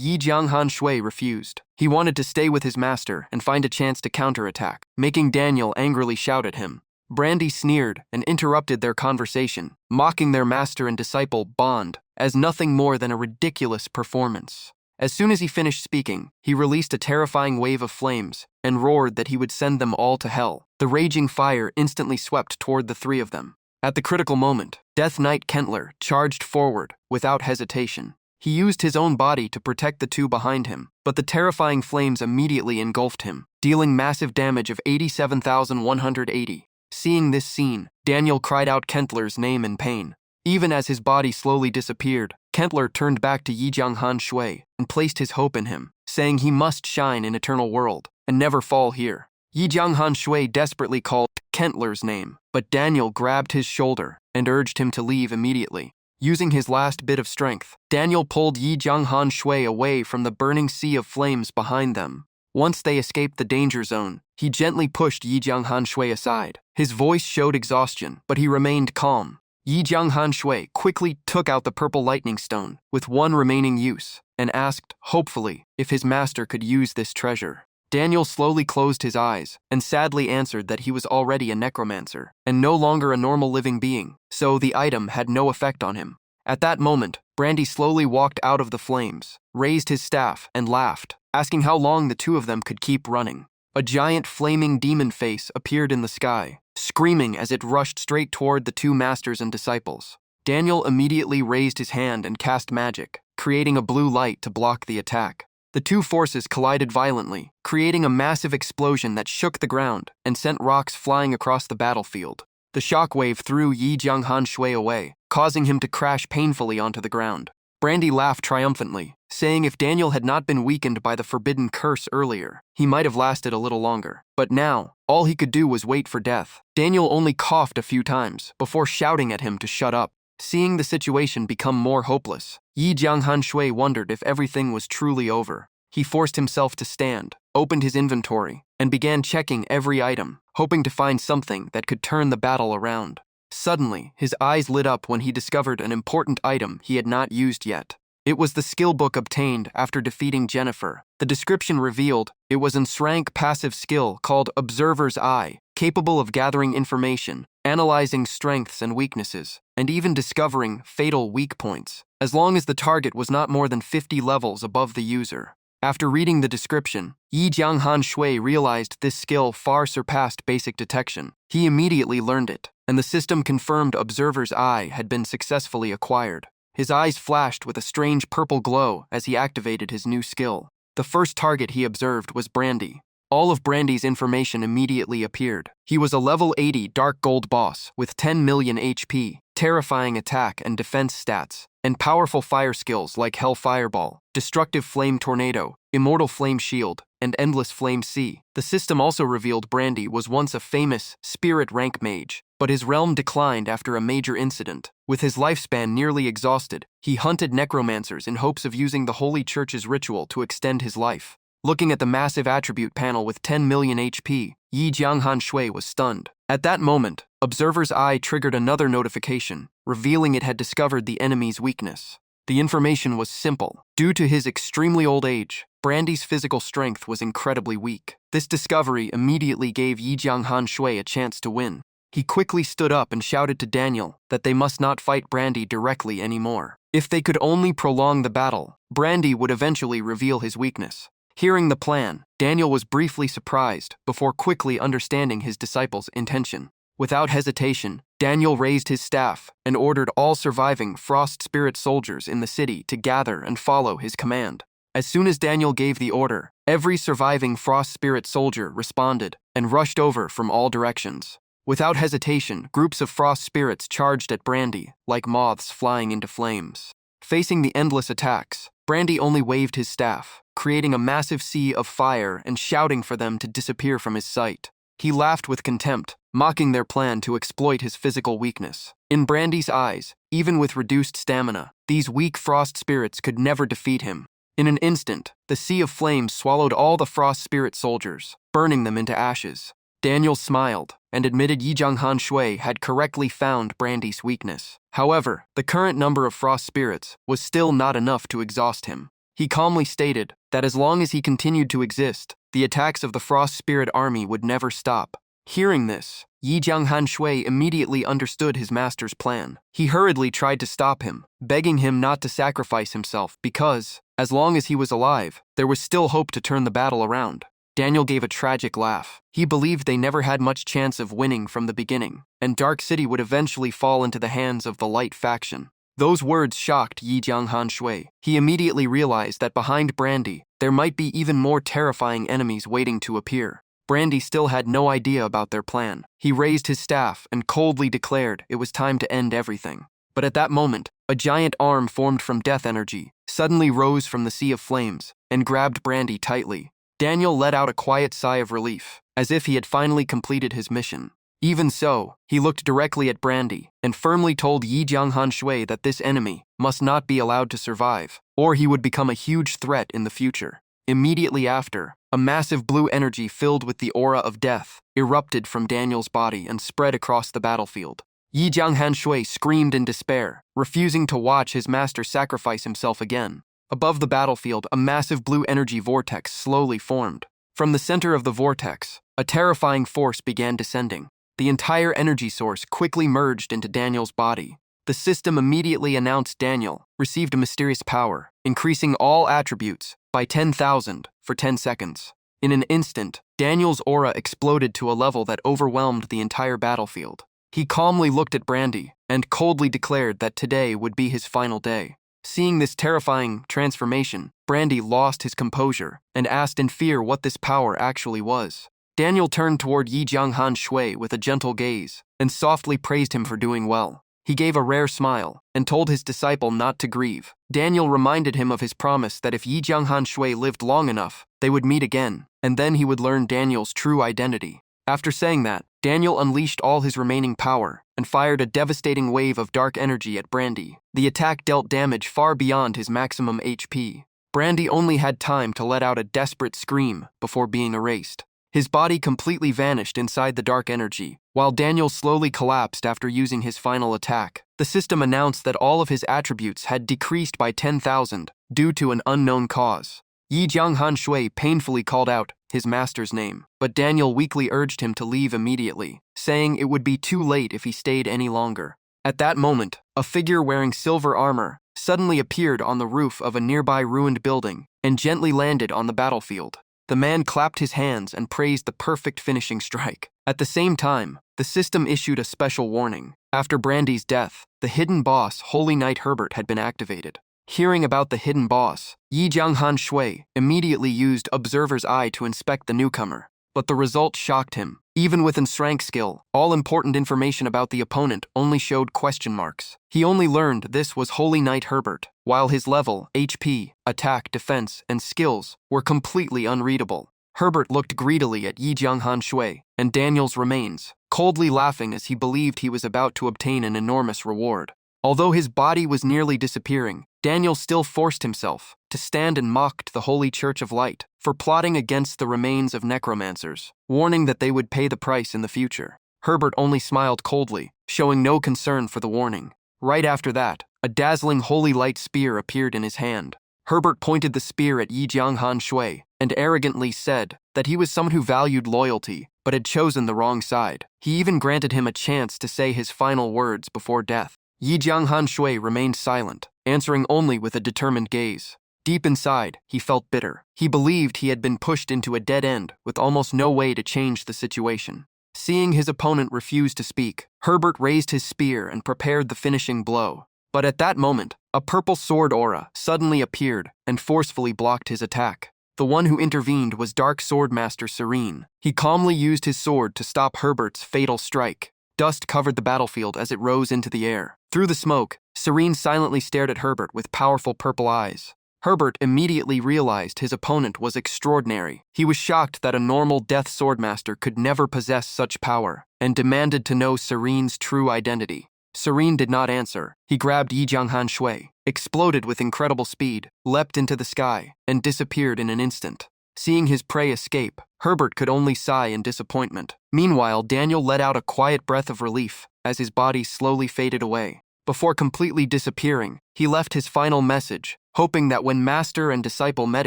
Yi Jianghan Shui refused. He wanted to stay with his master and find a chance to counterattack, making Daniel angrily shout at him. Brandy sneered and interrupted their conversation, mocking their master and disciple bond as nothing more than a ridiculous performance. As soon as he finished speaking, he released a terrifying wave of flames and roared that he would send them all to hell. The raging fire instantly swept toward the 3 of them. At the critical moment, Death Knight Kentler charged forward without hesitation. He used his own body to protect the 2 behind him, but the terrifying flames immediately engulfed him, dealing massive damage of 87,180. Seeing this scene, Daniel cried out Kentler's name in pain. Even as his body slowly disappeared, Kentler turned back to Yijianghan Shui and placed his hope in him, saying he must shine in eternal world and never fall here. Yijianghan Shui desperately called Kentler's name, but Daniel grabbed his shoulder and urged him to leave immediately. Using his last bit of strength, Daniel pulled Yijianghan Shui away from the burning sea of flames behind them. Once they escaped the danger zone, he gently pushed Yijianghan Shui aside. His voice showed exhaustion, but he remained calm. Yijianghan Shui quickly took out the purple lightning stone, with one remaining use, and asked, hopefully, if his master could use this treasure. Daniel slowly closed his eyes and sadly answered that he was already a necromancer and no longer a normal living being, so the item had no effect on him. At that moment, Brandy slowly walked out of the flames, raised his staff, and laughed, asking how long the two of them could keep running. A giant flaming demon face appeared in the sky, screaming as it rushed straight toward the two masters and disciples. Daniel immediately raised his hand and cast magic, creating a blue light to block the attack. The two forces collided violently, creating a massive explosion that shook the ground and sent rocks flying across the battlefield. The shockwave threw Yijianghan Shui away, causing him to crash painfully onto the ground. Brandy laughed triumphantly, saying if Daniel had not been weakened by the forbidden curse earlier, he might have lasted a little longer. But now, all he could do was wait for death. Daniel only coughed a few times before shouting at him to shut up. Seeing the situation become more hopeless, Yijianghan Shui wondered if everything was truly over. He forced himself to stand, opened his inventory, and began checking every item, hoping to find something that could turn the battle around. Suddenly, his eyes lit up when he discovered an important item he had not used yet. It was the skill book obtained after defeating Jennifer. The description revealed it was an S-rank passive skill called Observer's Eye, capable of gathering information, analyzing strengths and weaknesses, and even discovering fatal weak points, as long as the target was not more than 50 levels above the user. After reading the description, Yijianghan Shui realized this skill far surpassed basic detection. He immediately learned it, and the system confirmed Observer's Eye had been successfully acquired. His eyes flashed with a strange purple glow as he activated his new skill. The first target he observed was Brandy. All of Brandy's information immediately appeared. He was a level 80 Dark Gold boss with 10 million HP, terrifying attack and defense stats, and powerful fire skills like Hell Fireball, Destructive Flame Tornado, Immortal Flame Shield, and Endless Flame Sea. The system also revealed Brandy was once a famous spirit rank mage, but his realm declined after a major incident. With his lifespan nearly exhausted, he hunted necromancers in hopes of using the Holy Church's ritual to extend his life. Looking at the massive attribute panel with 10 million HP, Yijianghan Shui was stunned. At that moment, Observer's Eye triggered another notification, revealing it had discovered the enemy's weakness. The information was simple. Due to his extremely old age, Brandy's physical strength was incredibly weak. This discovery immediately gave Yijianghan Shui a chance to win. He quickly stood up and shouted to Daniel that they must not fight Brandy directly anymore. If they could only prolong the battle, Brandy would eventually reveal his weakness. Hearing the plan, Daniel was briefly surprised before quickly understanding his disciple's intention. Without hesitation, Daniel raised his staff and ordered all surviving Frost Spirit soldiers in the city to gather and follow his command. As soon as Daniel gave the order, every surviving Frost Spirit soldier responded and rushed over from all directions. Without hesitation, groups of Frost Spirits charged at Brandy, like moths flying into flames. Facing the endless attacks, Brandy only waved his staff, creating a massive sea of fire and shouting for them to disappear from his sight. He laughed with contempt, mocking their plan to exploit his physical weakness. In Brandy's eyes, even with reduced stamina, these weak Frost Spirits could never defeat him. In an instant, the sea of flames swallowed all the Frost Spirit soldiers, burning them into ashes. Daniel smiled and admitted Yijianghan Shui had correctly found Brandy's weakness. However, the current number of Frost Spirits was still not enough to exhaust him. He calmly stated that as long as he continued to exist, the attacks of the Frost Spirit army would never stop. Hearing this, Yijianghan Shui immediately understood his master's plan. He hurriedly tried to stop him, begging him not to sacrifice himself because, as long as he was alive, there was still hope to turn the battle around. Daniel gave a tragic laugh. He believed they never had much chance of winning from the beginning, and Dark City would eventually fall into the hands of the Light faction. Those words shocked Yijianghan Shui. He immediately realized that behind Brandy, there might be even more terrifying enemies waiting to appear. Brandy still had no idea about their plan. He raised his staff and coldly declared it was time to end everything. But at that moment, a giant arm formed from death energy suddenly rose from the sea of flames and grabbed Brandy tightly. Daniel let out a quiet sigh of relief, as if he had finally completed his mission. Even so, he looked directly at Brandy and firmly told Yi Jianghan Shui that this enemy must not be allowed to survive, or he would become a huge threat in the future. Immediately after, a massive blue energy filled with the aura of death erupted from Daniel's body and spread across the battlefield. Yi Jianghan Shui screamed in despair, refusing to watch his master sacrifice himself again. Above the battlefield, a massive blue energy vortex slowly formed. From the center of the vortex, a terrifying force began descending. The entire energy source quickly merged into Daniel's body. The system immediately announced Daniel received a mysterious power, increasing all attributes by 10,000 for 10 seconds. In an instant, Daniel's aura exploded to a level that overwhelmed the entire battlefield. He calmly looked at Brandy and coldly declared that today would be his final day. Seeing this terrifying transformation, Brandy lost his composure and asked in fear what this power actually was. Daniel turned toward Yi Jianghan Shui with a gentle gaze and softly praised him for doing well. He gave a rare smile and told his disciple not to grieve. Daniel reminded him of his promise that if Yi Jianghan Shui lived long enough, they would meet again, and then he would learn Daniel's true identity. After saying that, Daniel unleashed all his remaining power and fired a devastating wave of dark energy at Brandy. The attack dealt damage far beyond his maximum HP. Brandy only had time to let out a desperate scream before being erased. His body completely vanished inside the dark energy, while Daniel slowly collapsed after using his final attack. The system announced that all of his attributes had decreased by 10,000 due to an unknown cause. Yi Jianghan Shui painfully called out his master's name, but Daniel weakly urged him to leave immediately, saying it would be too late if he stayed any longer. At that moment, a figure wearing silver armor suddenly appeared on the roof of a nearby ruined building and gently landed on the battlefield. The man clapped his hands and praised the perfect finishing strike. At the same time, the system issued a special warning. After Brandy's death, the hidden boss, Holy Knight Herbert, had been activated. Hearing about the hidden boss, Yi Jianghan Shui immediately used Observer's Eye to inspect the newcomer, but the result shocked him. Even with strength skill, all important information about the opponent only showed question marks. He only learned this was Holy Knight Herbert, while his level, HP, attack, defense, and skills were completely unreadable. Herbert looked greedily at Yi Jianghan Shui and Daniel's remains, coldly laughing as he believed he was about to obtain an enormous reward. Although his body was nearly disappearing, Daniel still forced himself to stand and mocked the Holy Church of Light for plotting against the remains of necromancers, warning that they would pay the price in the future. Herbert only smiled coldly, showing no concern for the warning. Right after that, a dazzling holy light spear appeared in his hand. Herbert pointed the spear at Yi Jianghan Shui and arrogantly said that he was someone who valued loyalty but had chosen the wrong side. He even granted him a chance to say his final words before death. Yi Jianghan Shui remained silent, answering only with a determined gaze. Deep inside, he felt bitter. He believed he had been pushed into a dead end with almost no way to change the situation. Seeing his opponent refuse to speak, Herbert raised his spear and prepared the finishing blow. But at that moment, a purple sword aura suddenly appeared and forcefully blocked his attack. The one who intervened was Dark Sword Master Serene. He calmly used his sword to stop Herbert's fatal strike. Dust covered the battlefield as it rose into the air. Through the smoke, Serene silently stared at Herbert with powerful purple eyes. Herbert immediately realized his opponent was extraordinary. He was shocked that a normal Death Swordmaster could never possess such power, and demanded to know Serene's true identity. Serene did not answer. He grabbed Yi Jianghan Shui, exploded with incredible speed, leapt into the sky, and disappeared in an instant. Seeing his prey escape, Herbert could only sigh in disappointment. Meanwhile, Daniel let out a quiet breath of relief as his body slowly faded away. Before completely disappearing, he left his final message, hoping that when master and disciple met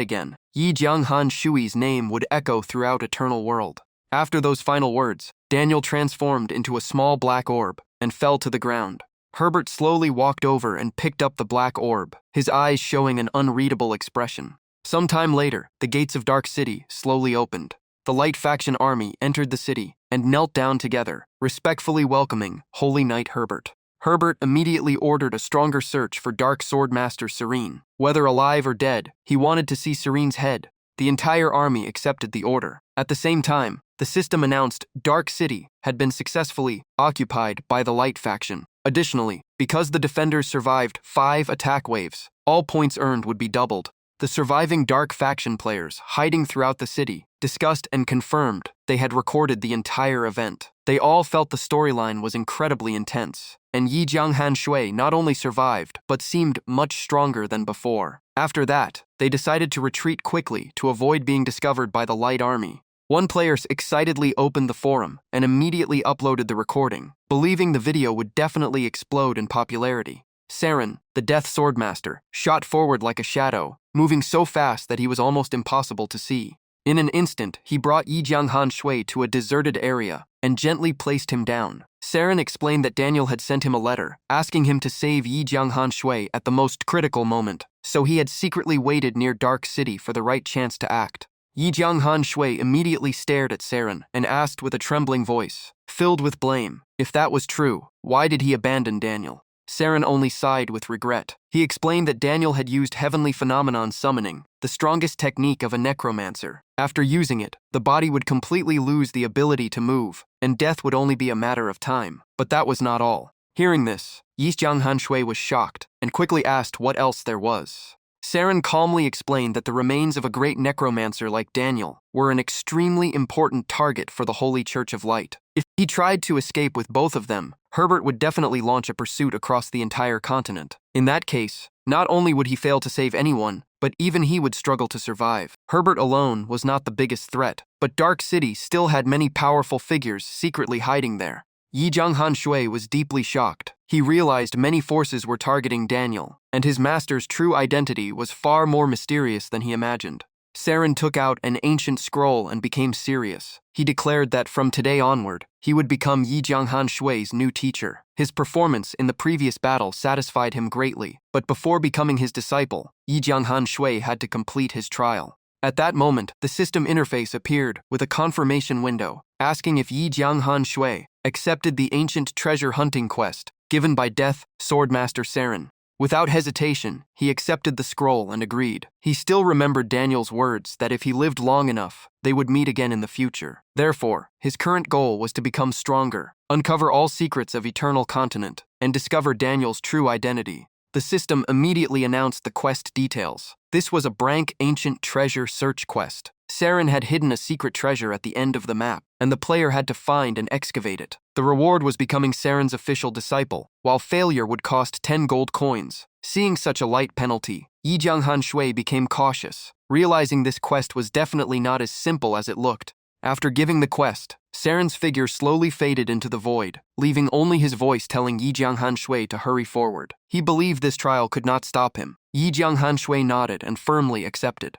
again, Yi Jianghan Shui's name would echo throughout eternal world. After those final words, Daniel transformed into a small black orb and fell to the ground. Herbert slowly walked over and picked up the black orb, his eyes showing an unreadable expression. Sometime later, the gates of Dark City slowly opened. The Light Faction army entered the city and knelt down together, respectfully welcoming Holy Knight Herbert. Herbert immediately ordered a stronger search for Dark Sword Master Serene. Whether alive or dead, he wanted to see Serene's head. The entire army accepted the order. At the same time, the the system announced Dark City had been successfully occupied by the Light faction. Additionally, because the defenders survived 5 attack waves, all points earned would be doubled. The surviving Dark faction players, hiding throughout the city, discussed and confirmed they had recorded the entire event. They all felt the storyline was incredibly intense, and Yi Jianghan Shui not only survived, but seemed much stronger than before. After that, they decided to retreat quickly to avoid being discovered by the Light Army. One player excitedly opened the forum and immediately uploaded the recording, believing the video would definitely explode in popularity. Saren, the Death Swordmaster, shot forward like a shadow, moving so fast that he was almost impossible to see. In an instant, he brought Yi Jianghan Shui to a deserted area and gently placed him down. Saren explained that Daniel had sent him a letter, asking him to save Yi Jianghan Shui at the most critical moment, so he had secretly waited near Dark City for the right chance to act. Yi Jianghan Shui immediately stared at Saren and asked with a trembling voice, filled with blame, if that was true, why did he abandon Daniel? Saren only sighed with regret. He explained that Daniel had used heavenly phenomenon summoning, the strongest technique of a necromancer. After using it, the body would completely lose the ability to move, and death would only be a matter of time. But that was not all. Hearing this, Yi Jianghan Shui was shocked and quickly asked what else there was. Saren calmly explained that the remains of a great necromancer like Daniel were an extremely important target for the Holy Church of Light. If he tried to escape with both of them, Herbert would definitely launch a pursuit across the entire continent. In that case, not only would he fail to save anyone, but even he would struggle to survive. Herbert alone was not the biggest threat, but Dark City still had many powerful figures secretly hiding there. Yi Jianghan Shui was deeply shocked. He realized many forces were targeting Daniel, and his master's true identity was far more mysterious than he imagined. Saren took out an ancient scroll and became serious. He declared that from today onward, he would become Yi Jianghan Shui's new teacher. His performance in the previous battle satisfied him greatly, but before becoming his disciple, Yi Jianghan Shui had to complete his trial. At that moment, the system interface appeared with a confirmation window, asking if Yi Jianghan Shui accepted the ancient treasure hunting quest given by Death Swordmaster Saren. Without hesitation, he accepted the scroll and agreed. He still remembered Daniel's words that if he lived long enough, they would meet again in the future. Therefore, his current goal was to become stronger, uncover all secrets of Eternal Continent, and discover Daniel's true identity. The system immediately announced the quest details. This was a Brank Ancient Treasure Search quest. Saren had hidden a secret treasure at the end of the map, and the player had to find and excavate it. The reward was becoming Saren's official disciple, while failure would cost 10 gold coins. Seeing such a light penalty, Yi Jianghan Shui became cautious, realizing this quest was definitely not as simple as it looked. After giving the quest, Saren's figure slowly faded into the void, leaving only his voice telling Yi Jianghan Shui to hurry forward. He believed this trial could not stop him. Yi Jianghan Shui nodded and firmly accepted.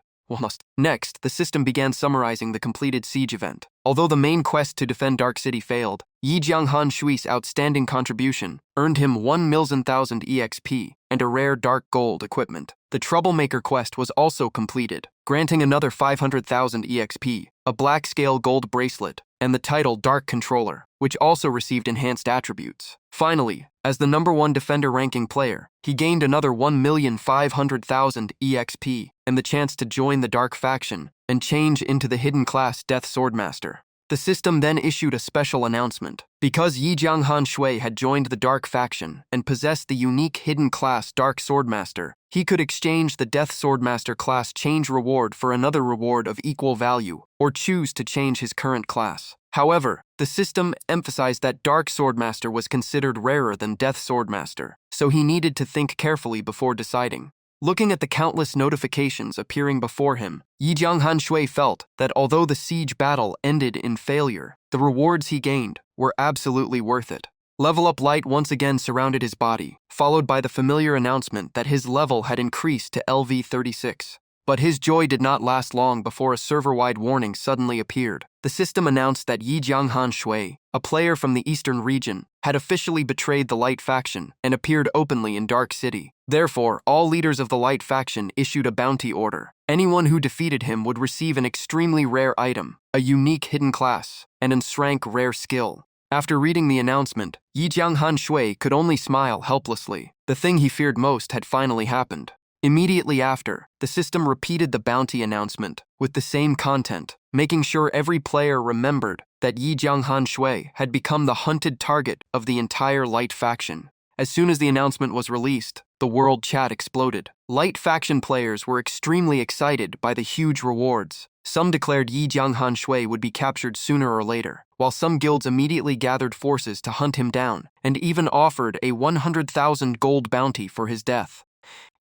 Next, the system began summarizing the completed siege event. Although the main quest to defend Dark City failed, Yi Jianghan Shui's outstanding contribution earned him 1,000,000 EXP and a rare dark gold equipment. The Troublemaker quest was also completed, granting another 500,000 EXP, a black scale gold bracelet, and the title Dark Controller, which also received enhanced attributes. Finally, as the #1 defender ranking player, he gained another 1,500,000 EXP and the chance to join the Dark faction and change into the hidden class Death Swordmaster. The system then issued a special announcement. Because Yi Jianghan Shui had joined the Dark faction and possessed the unique hidden class Dark Swordmaster, he could exchange the Death Swordmaster class change reward for another reward of equal value, or choose to change his current class. However, the system emphasized that Dark Swordmaster was considered rarer than Death Swordmaster, so he needed to think carefully before deciding. Looking at the countless notifications appearing before him, Yi Jianghan Shui felt that although the siege battle ended in failure, the rewards he gained were absolutely worth it. Level Up light once again surrounded his body, followed by the familiar announcement that his level had increased to LV36. But his joy did not last long before a server-wide warning suddenly appeared. The system announced that Yi Jianghan Shui, a player from the eastern region, had officially betrayed the Light faction and appeared openly in Dark City. Therefore, all leaders of the Light faction issued a bounty order. Anyone who defeated him would receive an extremely rare item, a unique hidden class, and an rank rare skill. After reading the announcement, Yi Jianghan Shui could only smile helplessly. The thing he feared most had finally happened. Immediately after, the system repeated the bounty announcement with the same content, making sure every player remembered that Yi Jianghan Shui had become the hunted target of the entire Light faction. As soon as the announcement was released, the world chat exploded. Light faction players were extremely excited by the huge rewards. Some declared Yi Jianghan Shui would be captured sooner or later, while some guilds immediately gathered forces to hunt him down, and even offered a 100,000 gold bounty for his death.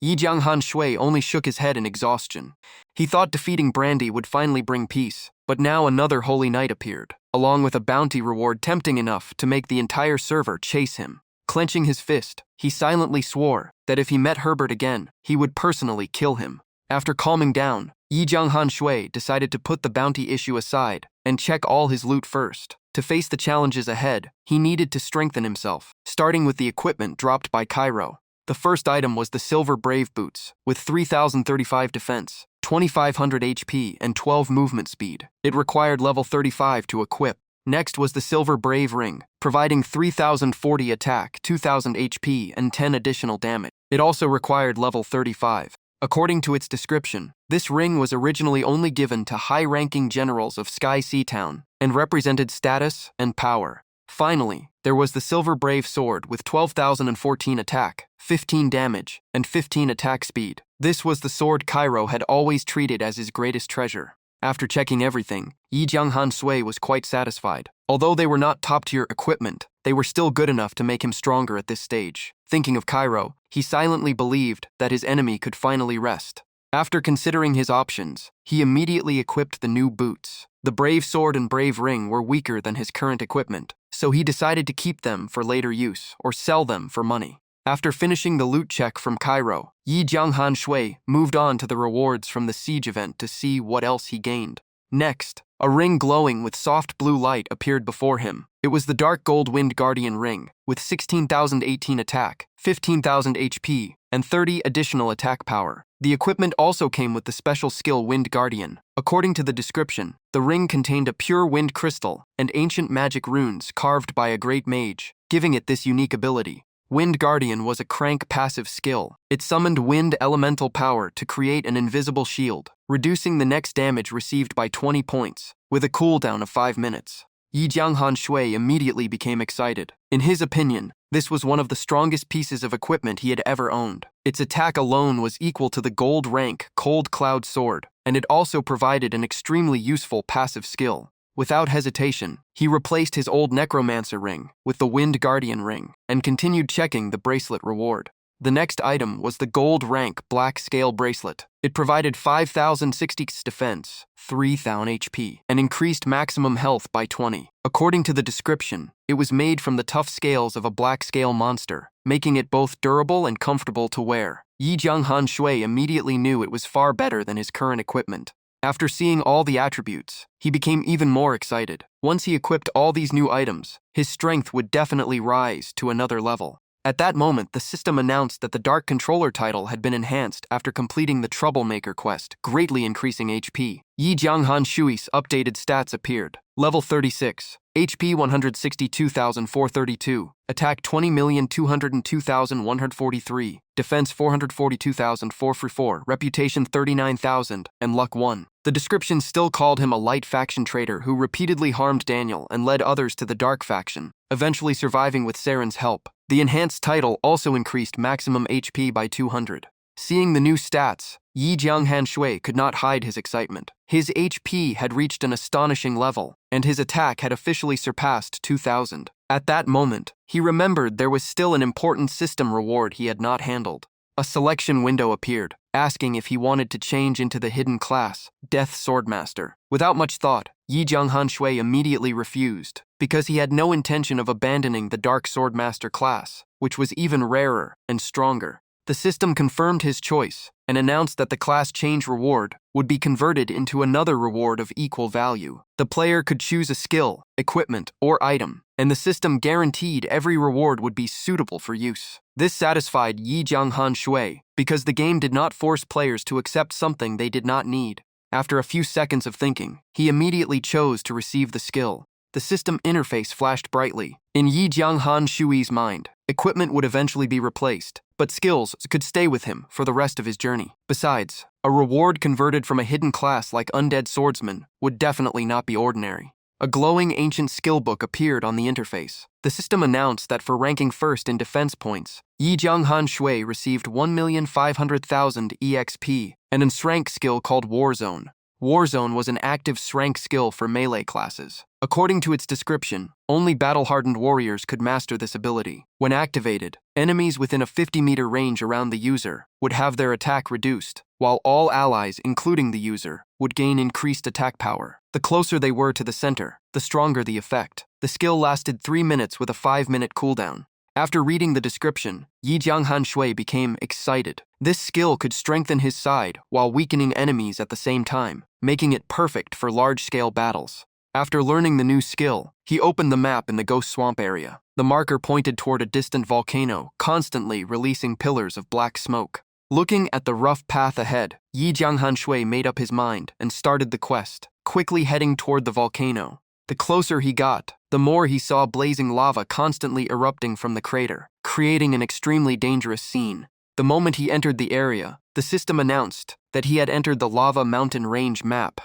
Yi Jianghan Shui only shook his head in exhaustion. He thought defeating Brandy would finally bring peace, but now another holy night appeared, along with a bounty reward tempting enough to make the entire server chase him. Clenching his fist, he silently swore that if he met Herbert again, he would personally kill him. After calming down, Yi Jianghan Shui decided to put the bounty issue aside and check all his loot first. To face the challenges ahead, he needed to strengthen himself, starting with the equipment dropped by Cairo. The first item was the Silver Brave Boots, with 3,035 defense, 2,500 HP, and 12 movement speed. It required level 35 to equip. Next was the Silver Brave Ring, providing 3,040 attack, 2,000 HP, and 10 additional damage. It also required level 35. According to its description, this ring was originally only given to high-ranking generals of Sky Sea Town and represented status and power. Finally, there was the Silver Brave Sword with 12,014 attack, 15 damage, and 15 attack speed. This was the sword Cairo had always treated as his greatest treasure. After checking everything, Yi Jianghan Sui was quite satisfied. Although they were not top-tier equipment, they were still good enough to make him stronger at this stage. Thinking of Cairo, he silently believed that his enemy could finally rest. After considering his options, he immediately equipped the new boots. The Brave Sword and Brave Ring were weaker than his current equipment, so he decided to keep them for later use or sell them for money. After finishing the loot check from Cairo, Yi Jianghan Shui moved on to the rewards from the siege event to see what else he gained. Next, a ring glowing with soft blue light appeared before him. It was the Dark Gold Wind Guardian Ring, with 16,018 attack, 15,000 HP, and 30 additional attack power. The equipment also came with the special skill Wind Guardian. According to the description, the ring contained a pure wind crystal and ancient magic runes carved by a great mage, giving it this unique ability. Wind Guardian was a crank passive skill. It summoned wind elemental power to create an invisible shield, reducing the next damage received by 20 points, with a cooldown of 5 minutes. Yi Jianghan Shui immediately became excited. In his opinion, this was one of the strongest pieces of equipment he had ever owned. Its attack alone was equal to the gold rank Cold Cloud Sword, and it also provided an extremely useful passive skill. Without hesitation, he replaced his old Necromancer ring with the Wind Guardian ring and continued checking the bracelet reward. The next item was the gold rank Black Scale Bracelet. It provided 5,060 defense, 3,000 HP, and increased maximum health by 20. According to the description, it was made from the tough scales of a black scale monster, making it both durable and comfortable to wear. Yi Jianghan Shui immediately knew it was far better than his current equipment. After seeing all the attributes, he became even more excited. Once he equipped all these new items, his strength would definitely rise to another level. At that moment, the system announced that the Dark Controller title had been enhanced after completing the Troublemaker quest, greatly increasing HP. Yi Jianghan Shui's updated stats appeared. Level 36, HP 162,432, Attack 20,202,143, Defense 442,444, Reputation 39,000, and Luck 1. The description still called him a light faction traitor who repeatedly harmed Daniel and led others to the dark faction, eventually surviving with Saren's help. The enhanced title also increased maximum HP by 200. Seeing the new stats, Yi Jianghan Shui could not hide his excitement. His HP had reached an astonishing level, and his attack had officially surpassed 2,000. At that moment, he remembered there was still an important system reward he had not handled. A selection window appeared, asking if he wanted to change into the hidden class, Death Swordmaster. Without much thought, Yi Jianghan Shui immediately refused, because he had no intention of abandoning the Dark Swordmaster class, which was even rarer and stronger. The system confirmed his choice and announced that the class change reward would be converted into another reward of equal value. The player could choose a skill, equipment, or item, and the system guaranteed every reward would be suitable for use. This satisfied Yi Jianghan Shui because the game did not force players to accept something they did not need. After a few seconds of thinking, he immediately chose to receive the skill. The system interface flashed brightly. In Yi Jianghan Shui's mind, equipment would eventually be replaced, but but skills could stay with him for the rest of his journey. Besides, a reward converted from a hidden class like Undead Swordsman would definitely not be ordinary. A glowing ancient skill book appeared on the interface. The system announced that for ranking first in defense points, Yi Jianghan Shui received 1,500,000 EXP and an rank skill called Warzone. Warzone was an active rank skill for melee classes. According to its description, only battle-hardened warriors could master this ability. When activated, enemies within a 50-meter range around the user would have their attack reduced, while all allies, including the user, would gain increased attack power. The closer they were to the center, the stronger the effect. The skill lasted 3 minutes with a 5-minute cooldown. After reading the description, Yi Jianghan Shui became excited. This skill could strengthen his side while weakening enemies at the same time, making it perfect for large-scale battles. After learning the new skill, he opened the map in the Ghost Swamp area. The marker pointed toward a distant volcano, constantly releasing pillars of black smoke. Looking at the rough path ahead, Yi Jianghan Shui made up his mind and started the quest, quickly heading toward the volcano. The closer he got, the more he saw blazing lava constantly erupting from the crater, creating an extremely dangerous scene. The moment he entered the area, the system announced that he had entered the Lava Mountain Range map.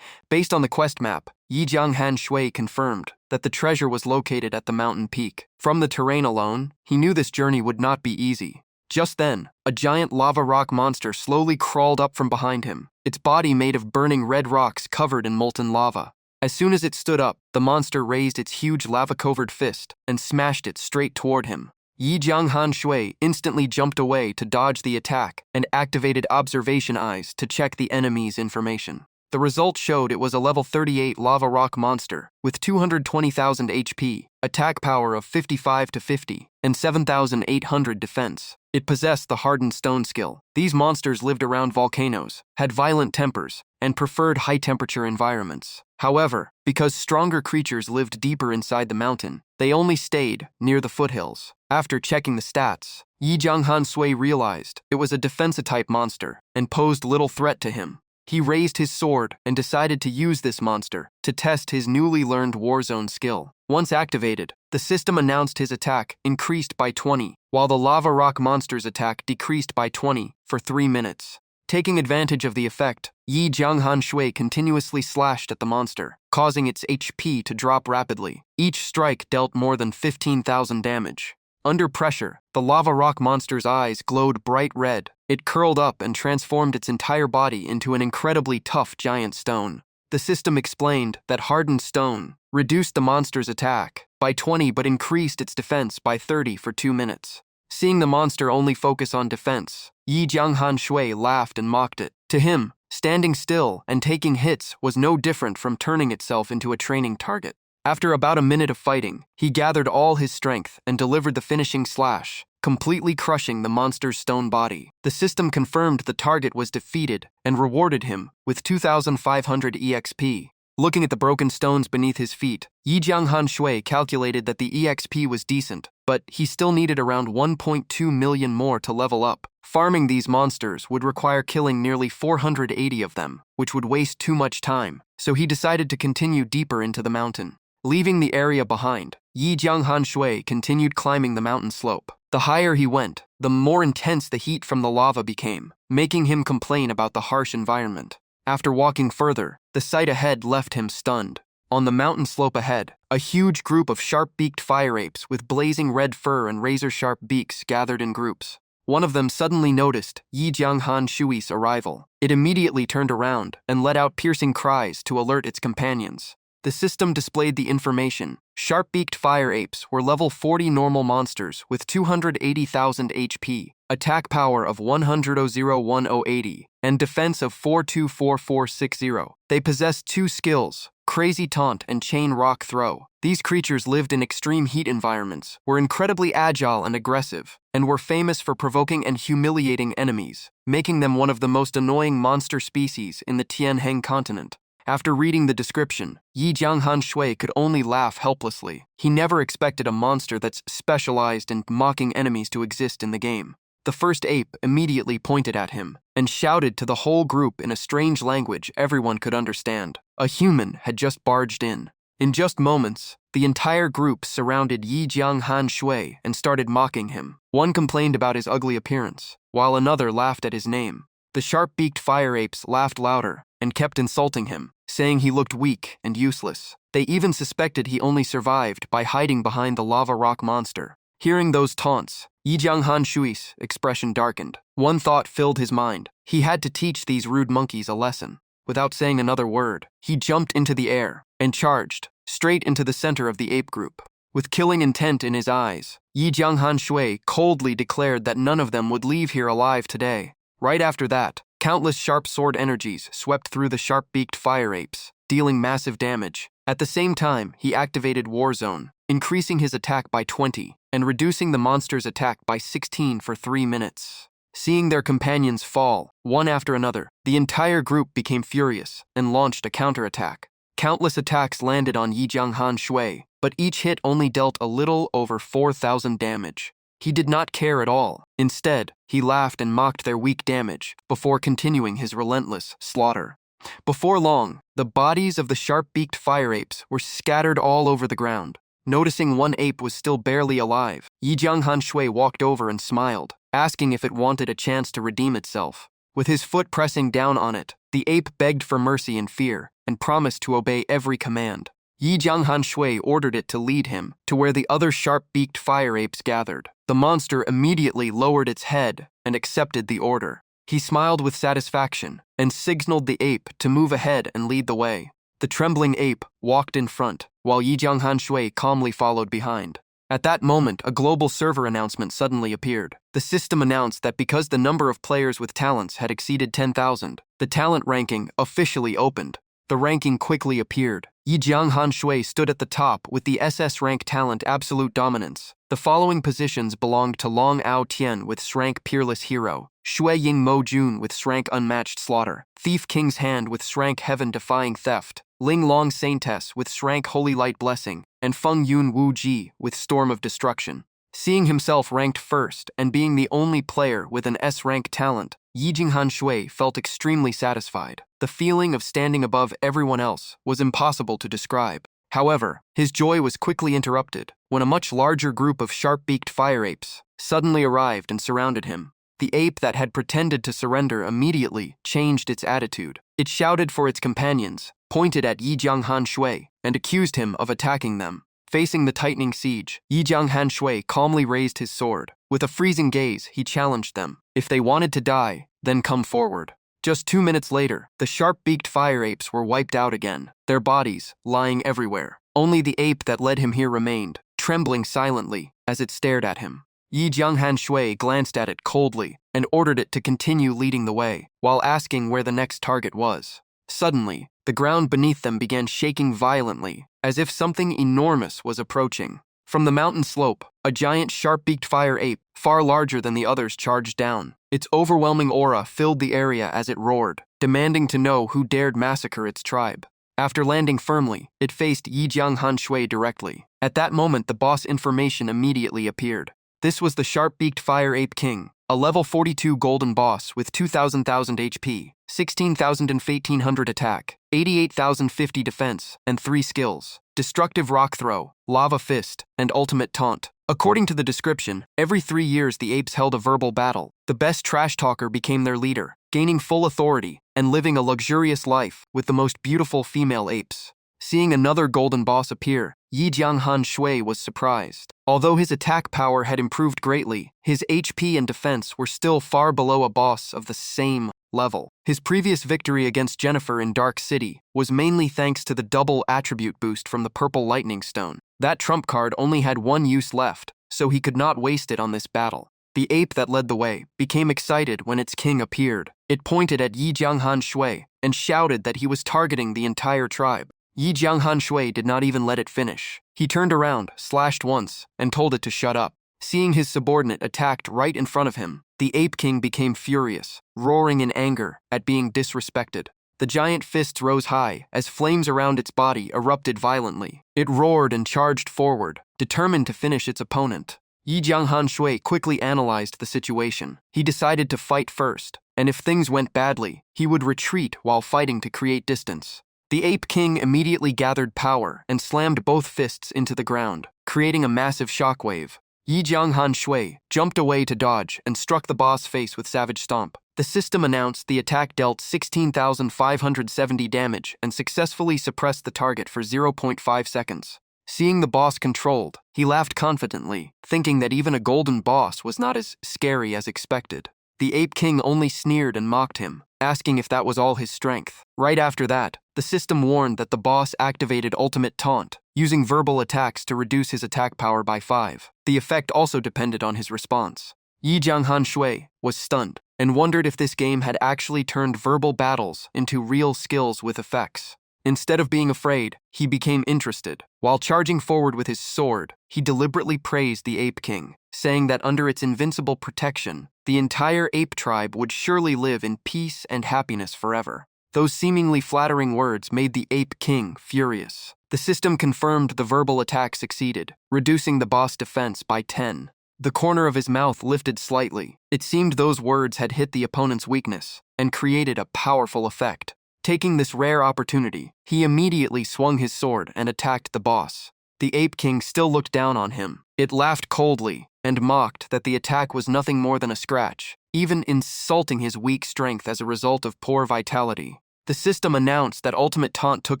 Based on the quest map, Yi Jianghan Shui confirmed that the treasure was located at the mountain peak. From the terrain alone, he knew this journey would not be easy. Just then, a giant lava rock monster slowly crawled up from behind him, its body made of burning red rocks covered in molten lava. As soon as it stood up, the monster raised its huge lava-covered fist and smashed it straight toward him. Yi Jianghan Shui instantly jumped away to dodge the attack and activated observation eyes to check the enemy's information. The result showed it was a level 38 lava rock monster with 220,000 HP, attack power of 55 to 50, and 7,800 defense. It possessed the hardened stone skill. These monsters lived around volcanoes, had violent tempers, and preferred high-temperature environments. However, because stronger creatures lived deeper inside the mountain, they only stayed near the foothills. After checking the stats, Yi Jianghan Sui realized it was a defensive-type monster and posed little threat to him. He raised his sword and decided to use this monster to test his newly learned Warzone skill. Once activated, the system announced his attack increased by 20, while the lava rock monster's attack decreased by 20 for 3 minutes. Taking advantage of the effect, Yi Jianghan Shui continuously slashed at the monster, causing its HP to drop rapidly. Each strike dealt more than 15,000 damage. Under pressure, the lava rock monster's eyes glowed bright red. It curled up and transformed its entire body into an incredibly tough giant stone. The system explained that hardened stone reduced the monster's attack by 20 but increased its defense by 30 for 2 minutes. Seeing the monster only focus on defense, Yi Jianghan Shui laughed and mocked it. To him, standing still and taking hits was no different from turning itself into a training target. After about a minute of fighting, he gathered all his strength and delivered the finishing slash, completely crushing the monster's stone body. The system confirmed the target was defeated and rewarded him with 2,500 EXP. Looking at the broken stones beneath his feet, Yi Jianghan Shui calculated that the EXP was decent, but he still needed around 1.2 million more to level up. Farming these monsters would require killing nearly 480 of them, which would waste too much time, so he decided to continue deeper into the mountain. Leaving the area behind, Yi Jianghan Shui continued climbing the mountain slope. The higher he went, the more intense the heat from the lava became, making him complain about the harsh environment. After walking further, the sight ahead left him stunned. On the mountain slope ahead, a huge group of sharp-beaked fire apes with blazing red fur and razor-sharp beaks gathered in groups. One of them suddenly noticed Yi Jianghan Shui's arrival. It immediately turned around and let out piercing cries to alert its companions. The system displayed the information. Sharp-beaked fire apes were level 40 normal monsters with 280,000 HP, attack power of 100,080, and defense of 424460. They possessed 2 skills, Crazy Taunt and Chain Rock Throw. These creatures lived in extreme heat environments, were incredibly agile and aggressive, and were famous for provoking and humiliating enemies, making them one of the most annoying monster species in the Tianheng continent. After reading the description, Yi Jianghan Shui could only laugh helplessly. He never expected a monster that's specialized in mocking enemies to exist in the game. The first ape immediately pointed at him and shouted to the whole group in a strange language everyone could understand. A human had just barged in. In just moments, the entire group surrounded Yi Jianghan Shui and started mocking him. One complained about his ugly appearance, while another laughed at his name. The sharp-beaked fire apes laughed louder and kept insulting him, saying he looked weak and useless. They even suspected he only survived by hiding behind the lava rock monster. Hearing those taunts, Yi Jianghan Shui's expression darkened. One thought filled his mind. He had to teach these rude monkeys a lesson. Without saying another word, he jumped into the air and charged straight into the center of the ape group. With killing intent in his eyes, Yi Jianghan Shui coldly declared that none of them would leave here alive today. Right after that, countless sharp sword energies swept through the sharp-beaked fire apes, dealing massive damage. At the same time, he activated War Zone, increasing his attack by 20 and reducing the monster's attack by 16 for 3 minutes. Seeing their companions fall, one after another, the entire group became furious and launched a counterattack. Countless attacks landed on Yi Jianghan Shui, but each hit only dealt a little over 4,000 damage. He did not care at all. Instead, he laughed and mocked their weak damage before continuing his relentless slaughter. Before long, the bodies of the sharp-beaked fire apes were scattered all over the ground. Noticing one ape was still barely alive, Yi Jianghan Shui walked over and smiled, asking if it wanted a chance to redeem itself. With his foot pressing down on it, the ape begged for mercy and fear and promised to obey every command. Yi Jianghan Shui ordered it to lead him to where the other sharp-beaked fire apes gathered. The monster immediately lowered its head and accepted the order. He smiled with satisfaction and signaled the ape to move ahead and lead the way. The trembling ape walked in front, while Yi Jianghan Shui calmly followed behind. At that moment, a global server announcement suddenly appeared. The system announced that because the number of players with talents had exceeded 10,000, the talent ranking officially opened. The ranking quickly appeared. Yi Jianghan Shui stood at the top with the SS rank talent Absolute Dominance. The following positions belonged to Long Ao Tian with rank Peerless Hero, Shui Ying Mo Jun with rank Unmatched Slaughter, Thief King's Hand with rank Heaven Defying Theft, Ling Long Saintess with rank Holy Light Blessing, and Feng Yun Wu Ji with Storm of Destruction. Seeing himself ranked first and being the only player with an S-rank talent, Yi Jianghan Shui felt extremely satisfied. The feeling of standing above everyone else was impossible to describe. However, his joy was quickly interrupted when a much larger group of sharp-beaked fire apes suddenly arrived and surrounded him. The ape that had pretended to surrender immediately changed its attitude. It shouted for its companions, pointed at Yi Jianghan Shui, and accused him of attacking them. Facing the tightening siege, Yi Jianghan Shui calmly raised his sword. With a freezing gaze, he challenged them. If they wanted to die, then come forward. Just 2 minutes later, the sharp-beaked fire apes were wiped out again, their bodies lying everywhere. Only the ape that led him here remained, trembling silently as it stared at him. Yi Jianghan Shui glanced at it coldly and ordered it to continue leading the way, while asking where the next target was. Suddenly, the ground beneath them began shaking violently, as if something enormous was approaching. From the mountain slope, a giant sharp-beaked fire ape, far larger than the others, charged down. Its overwhelming aura filled the area as it roared, demanding to know who dared massacre its tribe. After landing firmly, it faced Yi Jianghan Shui directly. At that moment, the boss information immediately appeared. This was the sharp-beaked fire ape king, a level 42 golden boss with 2,000 HP, 16,000 and 1,800 attack, 88,050 defense, and 3 skills: Destructive Rock Throw, Lava Fist, and Ultimate Taunt. According to the description, every 3 years the apes held a verbal battle. The best trash talker became their leader, gaining full authority and living a luxurious life with the most beautiful female apes. Seeing another golden boss appear, Yi Jianghan Shui was surprised. Although his attack power had improved greatly, his HP and defense were still far below a boss of the same level. His previous victory against Jennifer in Dark City was mainly thanks to the double attribute boost from the Purple Lightning Stone. That trump card only had one use left, so he could not waste it on this battle. The ape that led the way became excited when its king appeared. It pointed at Yi Jianghan Shui and shouted that he was targeting the entire tribe. Yi Jianghan Shui did not even let it finish. He turned around, slashed once, and told it to shut up. Seeing his subordinate attacked right in front of him, the Ape King became furious, roaring in anger at being disrespected. The giant fists rose high as flames around its body erupted violently. It roared and charged forward, determined to finish its opponent. Yi Jianghan Shui quickly analyzed the situation. He decided to fight first, and if things went badly, he would retreat while fighting to create distance. The Ape King immediately gathered power and slammed both fists into the ground, creating a massive shockwave. Yi Jianghan Shui jumped away to dodge and struck the boss face with Savage Stomp. The system announced the attack dealt 16,570 damage and successfully suppressed the target for 0.5 seconds. Seeing the boss controlled, he laughed confidently, thinking that even a golden boss was not as scary as expected. The Ape King only sneered and mocked him, asking if that was all his strength. Right after that, the system warned that the boss activated Ultimate Taunt, using verbal attacks to reduce his attack power by 5. The effect also depended on his response. Yi Jianghan Shui was stunned and wondered if this game had actually turned verbal battles into real skills with effects. Instead of being afraid, he became interested. While charging forward with his sword, he deliberately praised the Ape King, saying that under its invincible protection, the entire ape tribe would surely live in peace and happiness forever. Those seemingly flattering words made the Ape King furious. The system confirmed the verbal attack succeeded, reducing the boss defense by 10. The corner of his mouth lifted slightly. It seemed those words had hit the opponent's weakness and created a powerful effect. Taking this rare opportunity, he immediately swung his sword and attacked the boss. The Ape King still looked down on him. It laughed coldly and mocked that the attack was nothing more than a scratch, even insulting his weak strength as a result of poor vitality. The system announced that Ultimate Taunt took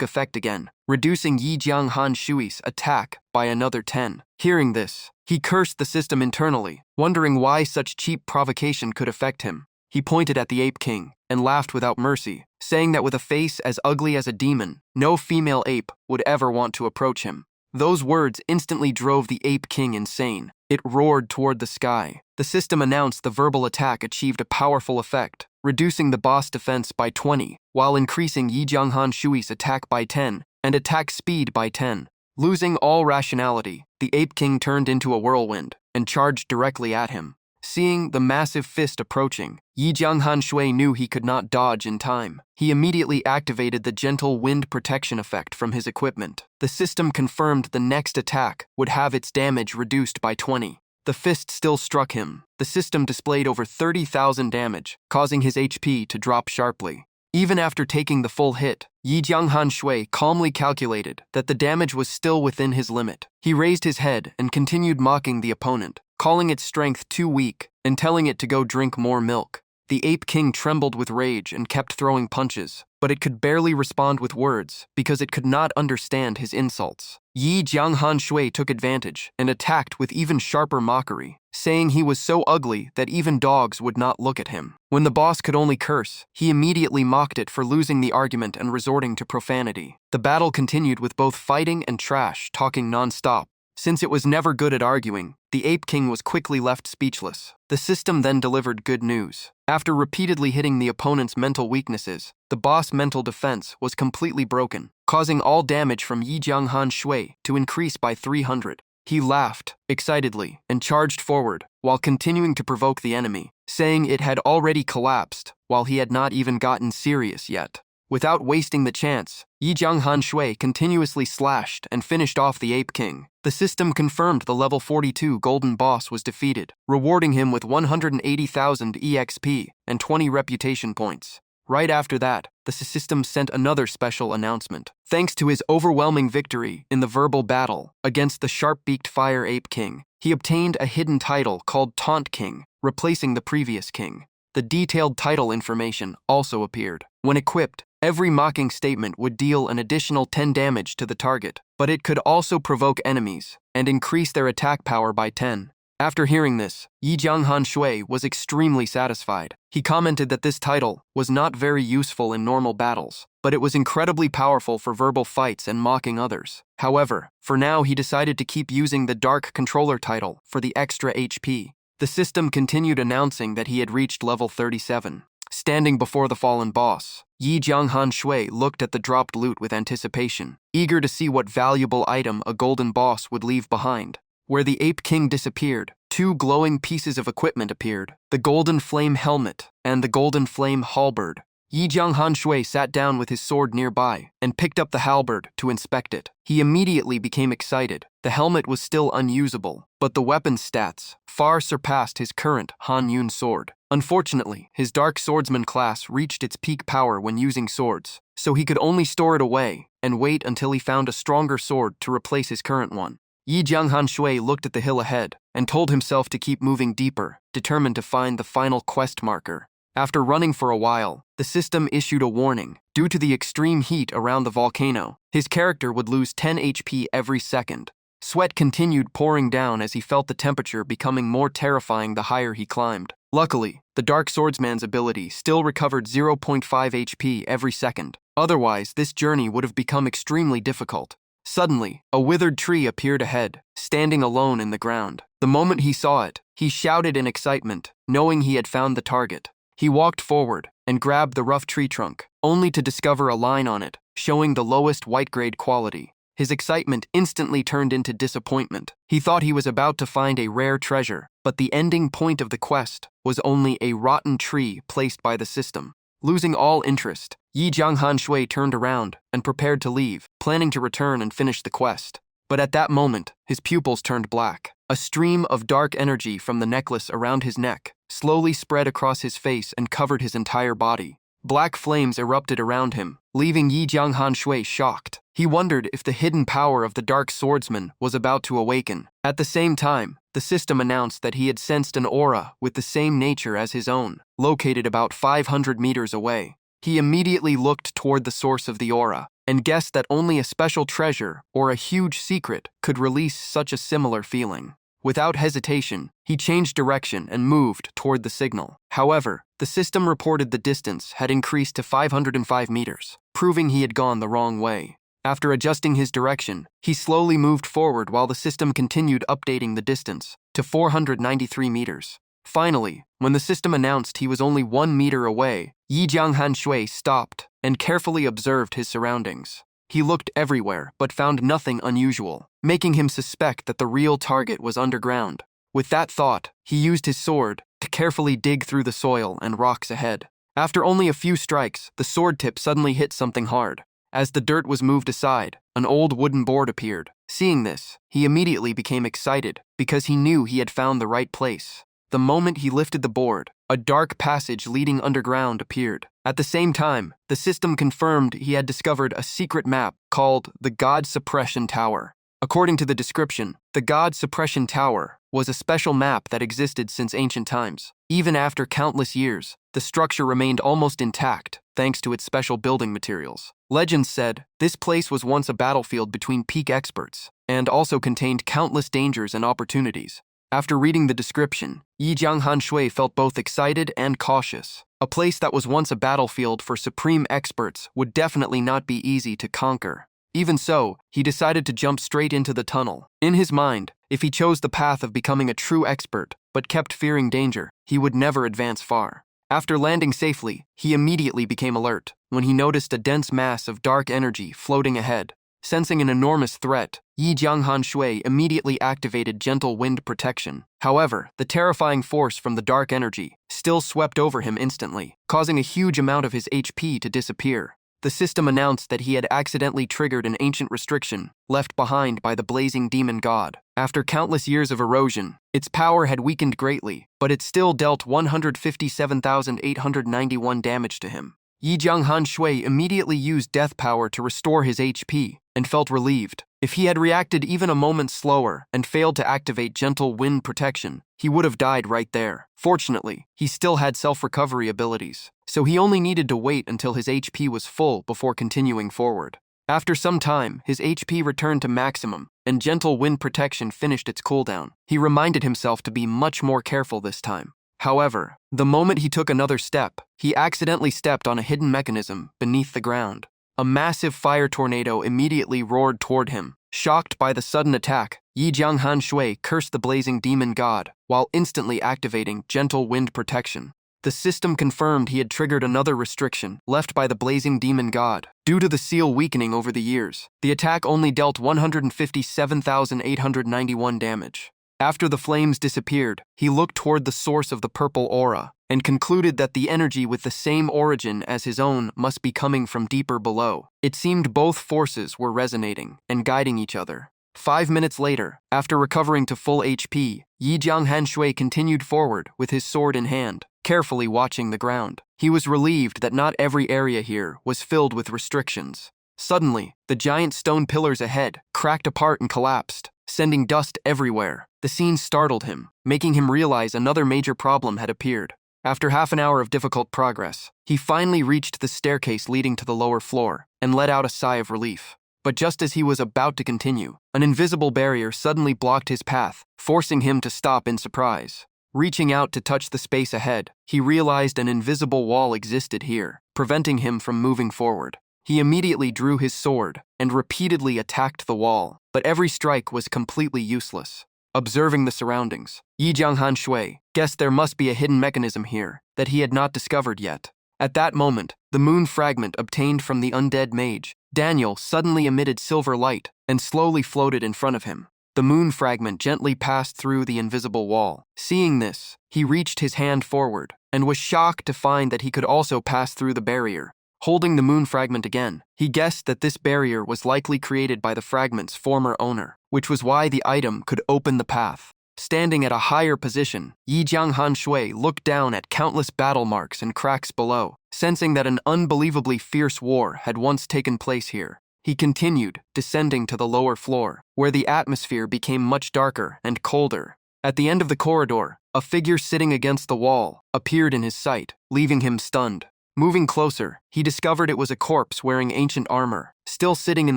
effect again, reducing Yi Jianghan Shui's attack by another 10. Hearing this, he cursed the system internally, wondering why such cheap provocation could affect him. He pointed at the Ape King and laughed without mercy, saying that with a face as ugly as a demon, no female ape would ever want to approach him. Those words instantly drove the Ape King insane. It roared toward the sky. The system announced the verbal attack achieved a powerful effect, reducing the boss defense by 20, while increasing Yi Jianghan Shui's attack by 10 and attack speed by 10. Losing all rationality, the Ape King turned into a whirlwind and charged directly at him. Seeing the massive fist approaching, Yi Jianghan Shui knew he could not dodge in time. He immediately activated the gentle wind protection effect from his equipment. The system confirmed the next attack would have its damage reduced by 20. The fist still struck him. The system displayed over 30,000 damage, causing his HP to drop sharply. Even after taking the full hit, Yi Jianghan Shui calmly calculated that the damage was still within his limit. He raised his head and continued mocking the opponent, calling its strength too weak and telling it to go drink more milk. The Ape King trembled with rage and kept throwing punches, but it could barely respond with words because it could not understand his insults. Yi Jianghan Shui took advantage and attacked with even sharper mockery, saying he was so ugly that even dogs would not look at him. When the boss could only curse, he immediately mocked it for losing the argument and resorting to profanity. The battle continued with both fighting and trash talking non-stop. Since it was never good at arguing, the Ape King was quickly left speechless. The system then delivered good news. After repeatedly hitting the opponent's mental weaknesses, the boss' mental defense was completely broken, causing all damage from Yi Jianghan Shui to increase by 300. He laughed excitedly and charged forward while continuing to provoke the enemy, saying it had already collapsed while he had not even gotten serious yet. Without wasting the chance, Yi Jianghan Shui continuously slashed and finished off the Ape King. The system confirmed the level 42 golden boss was defeated, rewarding him with 180,000 EXP and 20 reputation points. Right after that, the system sent another special announcement. Thanks to his overwhelming victory in the verbal battle against the sharp-beaked Fire Ape King, he obtained a hidden title called Taunt King, replacing the previous king. The detailed title information also appeared. When equipped, every mocking statement would deal an additional 10 damage to the target, but it could also provoke enemies and increase their attack power by 10. After hearing this, Yi Jianghan Shui was extremely satisfied. He commented that this title was not very useful in normal battles, but it was incredibly powerful for verbal fights and mocking others. However, for now he decided to keep using the Dark Controller title for the extra HP. The system continued announcing that he had reached level 37. Standing before the fallen boss, Yi Jianghan Shui looked at the dropped loot with anticipation, eager to see what valuable item a golden boss would leave behind. Where the Ape King disappeared, two glowing pieces of equipment appeared, the Golden Flame Helmet and the Golden Flame Halberd. Yi Jianghan Shui sat down with his sword nearby and picked up the halberd to inspect it. He immediately became excited. The helmet was still unusable, but the weapon's stats far surpassed his current Han Yun sword. Unfortunately, his dark swordsman class reached its peak power when using swords, so he could only store it away and wait until he found a stronger sword to replace his current one. Yi Jianghan Shui looked at the hill ahead and told himself to keep moving deeper, determined to find the final quest marker. After running for a while, the system issued a warning. Due to the extreme heat around the volcano, his character would lose 10 HP every second. Sweat continued pouring down as he felt the temperature becoming more terrifying the higher he climbed. Luckily, the Dark Swordsman's ability still recovered 0.5 HP every second. Otherwise, this journey would have become extremely difficult. Suddenly, a withered tree appeared ahead, standing alone in the ground. The moment he saw it, he shouted in excitement, knowing he had found the target. He walked forward and grabbed the rough tree trunk, only to discover a line on it, showing the lowest white-grade quality. His excitement instantly turned into disappointment. He thought he was about to find a rare treasure, but the ending point of the quest was only a rotten tree placed by the system. Losing all interest, Yi Jianghan Shui turned around and prepared to leave, planning to return and finish the quest. But at that moment, his pupils turned black. A stream of dark energy from the necklace around his neck slowly spread across his face and covered his entire body. Black flames erupted around him, leaving Yi Jianghan Shui shocked. He wondered if the hidden power of the Dark Swordsman was about to awaken. At the same time, the system announced that he had sensed an aura with the same nature as his own, located about 500 meters away. He immediately looked toward the source of the aura and guessed that only a special treasure or a huge secret could release such a similar feeling. Without hesitation, he changed direction and moved toward the signal. However, the system reported the distance had increased to 505 meters, proving he had gone the wrong way. After adjusting his direction, he slowly moved forward while the system continued updating the distance to 493 meters. Finally, when the system announced he was only 1 meter away, Yi Jianghan Shui stopped and carefully observed his surroundings. He looked everywhere but found nothing unusual, making him suspect that the real target was underground. With that thought, he used his sword to carefully dig through the soil and rocks ahead. After only a few strikes, the sword tip suddenly hit something hard. As the dirt was moved aside, an old wooden board appeared. Seeing this, he immediately became excited because he knew he had found the right place. The moment he lifted the board, a dark passage leading underground appeared. At the same time, the system confirmed he had discovered a secret map called the God Suppression Tower. According to the description, the God Suppression Tower was a special map that existed since ancient times. Even after countless years, the structure remained almost intact thanks to its special building materials. Legends said this place was once a battlefield between peak experts and also contained countless dangers and opportunities. After reading the description, Yi Jianghan Shui felt both excited and cautious. A place that was once a battlefield for supreme experts would definitely not be easy to conquer. Even so, he decided to jump straight into the tunnel. In his mind, if he chose the path of becoming a true expert but kept fearing danger, he would never advance far. After landing safely, he immediately became alert when he noticed a dense mass of dark energy floating ahead. Sensing an enormous threat, Yi Jianghan Shui immediately activated gentle wind protection. However, the terrifying force from the dark energy still swept over him instantly, causing a huge amount of his HP to disappear. The system announced that he had accidentally triggered an ancient restriction left behind by the blazing demon god. After countless years of erosion, its power had weakened greatly, but it still dealt 157,891 damage to him. Yi Jianghan Shui immediately used death power to restore his HP and felt relieved. If he had reacted even a moment slower and failed to activate gentle wind protection, he would have died right there. Fortunately, he still had self-recovery abilities, so he only needed to wait until his HP was full before continuing forward. After some time, his HP returned to maximum, and gentle wind protection finished its cooldown. He reminded himself to be much more careful this time. However, the moment he took another step, he accidentally stepped on a hidden mechanism beneath the ground. A massive fire tornado immediately roared toward him. Shocked by the sudden attack, Yi Jianghan Shui cursed the blazing demon god while instantly activating gentle wind protection. The system confirmed he had triggered another restriction left by the blazing demon god. Due to the seal weakening over the years, the attack only dealt 157,891 damage. After the flames disappeared, he looked toward the source of the purple aura and concluded that the energy with the same origin as his own must be coming from deeper below. It seemed both forces were resonating and guiding each other. 5 minutes later, after recovering to full HP, Yi Jianghan Shui continued forward with his sword in hand, carefully watching the ground. He was relieved that not every area here was filled with restrictions. Suddenly, the giant stone pillars ahead cracked apart and collapsed, sending dust everywhere. The scene startled him, making him realize another major problem had appeared. After half an hour of difficult progress, he finally reached the staircase leading to the lower floor and let out a sigh of relief. But just as he was about to continue, an invisible barrier suddenly blocked his path, forcing him to stop in surprise. Reaching out to touch the space ahead, he realized an invisible wall existed here, preventing him from moving forward. He immediately drew his sword and repeatedly attacked the wall, but every strike was completely useless. Observing the surroundings, Yi Jianghan Shui guessed there must be a hidden mechanism here that he had not discovered yet. At that moment, the moon fragment obtained from the undead mage, Daniel, suddenly emitted silver light and slowly floated in front of him. The moon fragment gently passed through the invisible wall. Seeing this, he reached his hand forward and was shocked to find that he could also pass through the barrier. Holding the moon fragment again, he guessed that this barrier was likely created by the fragment's former owner, which was why the item could open the path. Standing at a higher position, Yi Jianghan Shui looked down at countless battle marks and cracks below, sensing that an unbelievably fierce war had once taken place here. He continued, descending to the lower floor, where the atmosphere became much darker and colder. At the end of the corridor, a figure sitting against the wall appeared in his sight, leaving him stunned. Moving closer, he discovered it was a corpse wearing ancient armor, still sitting in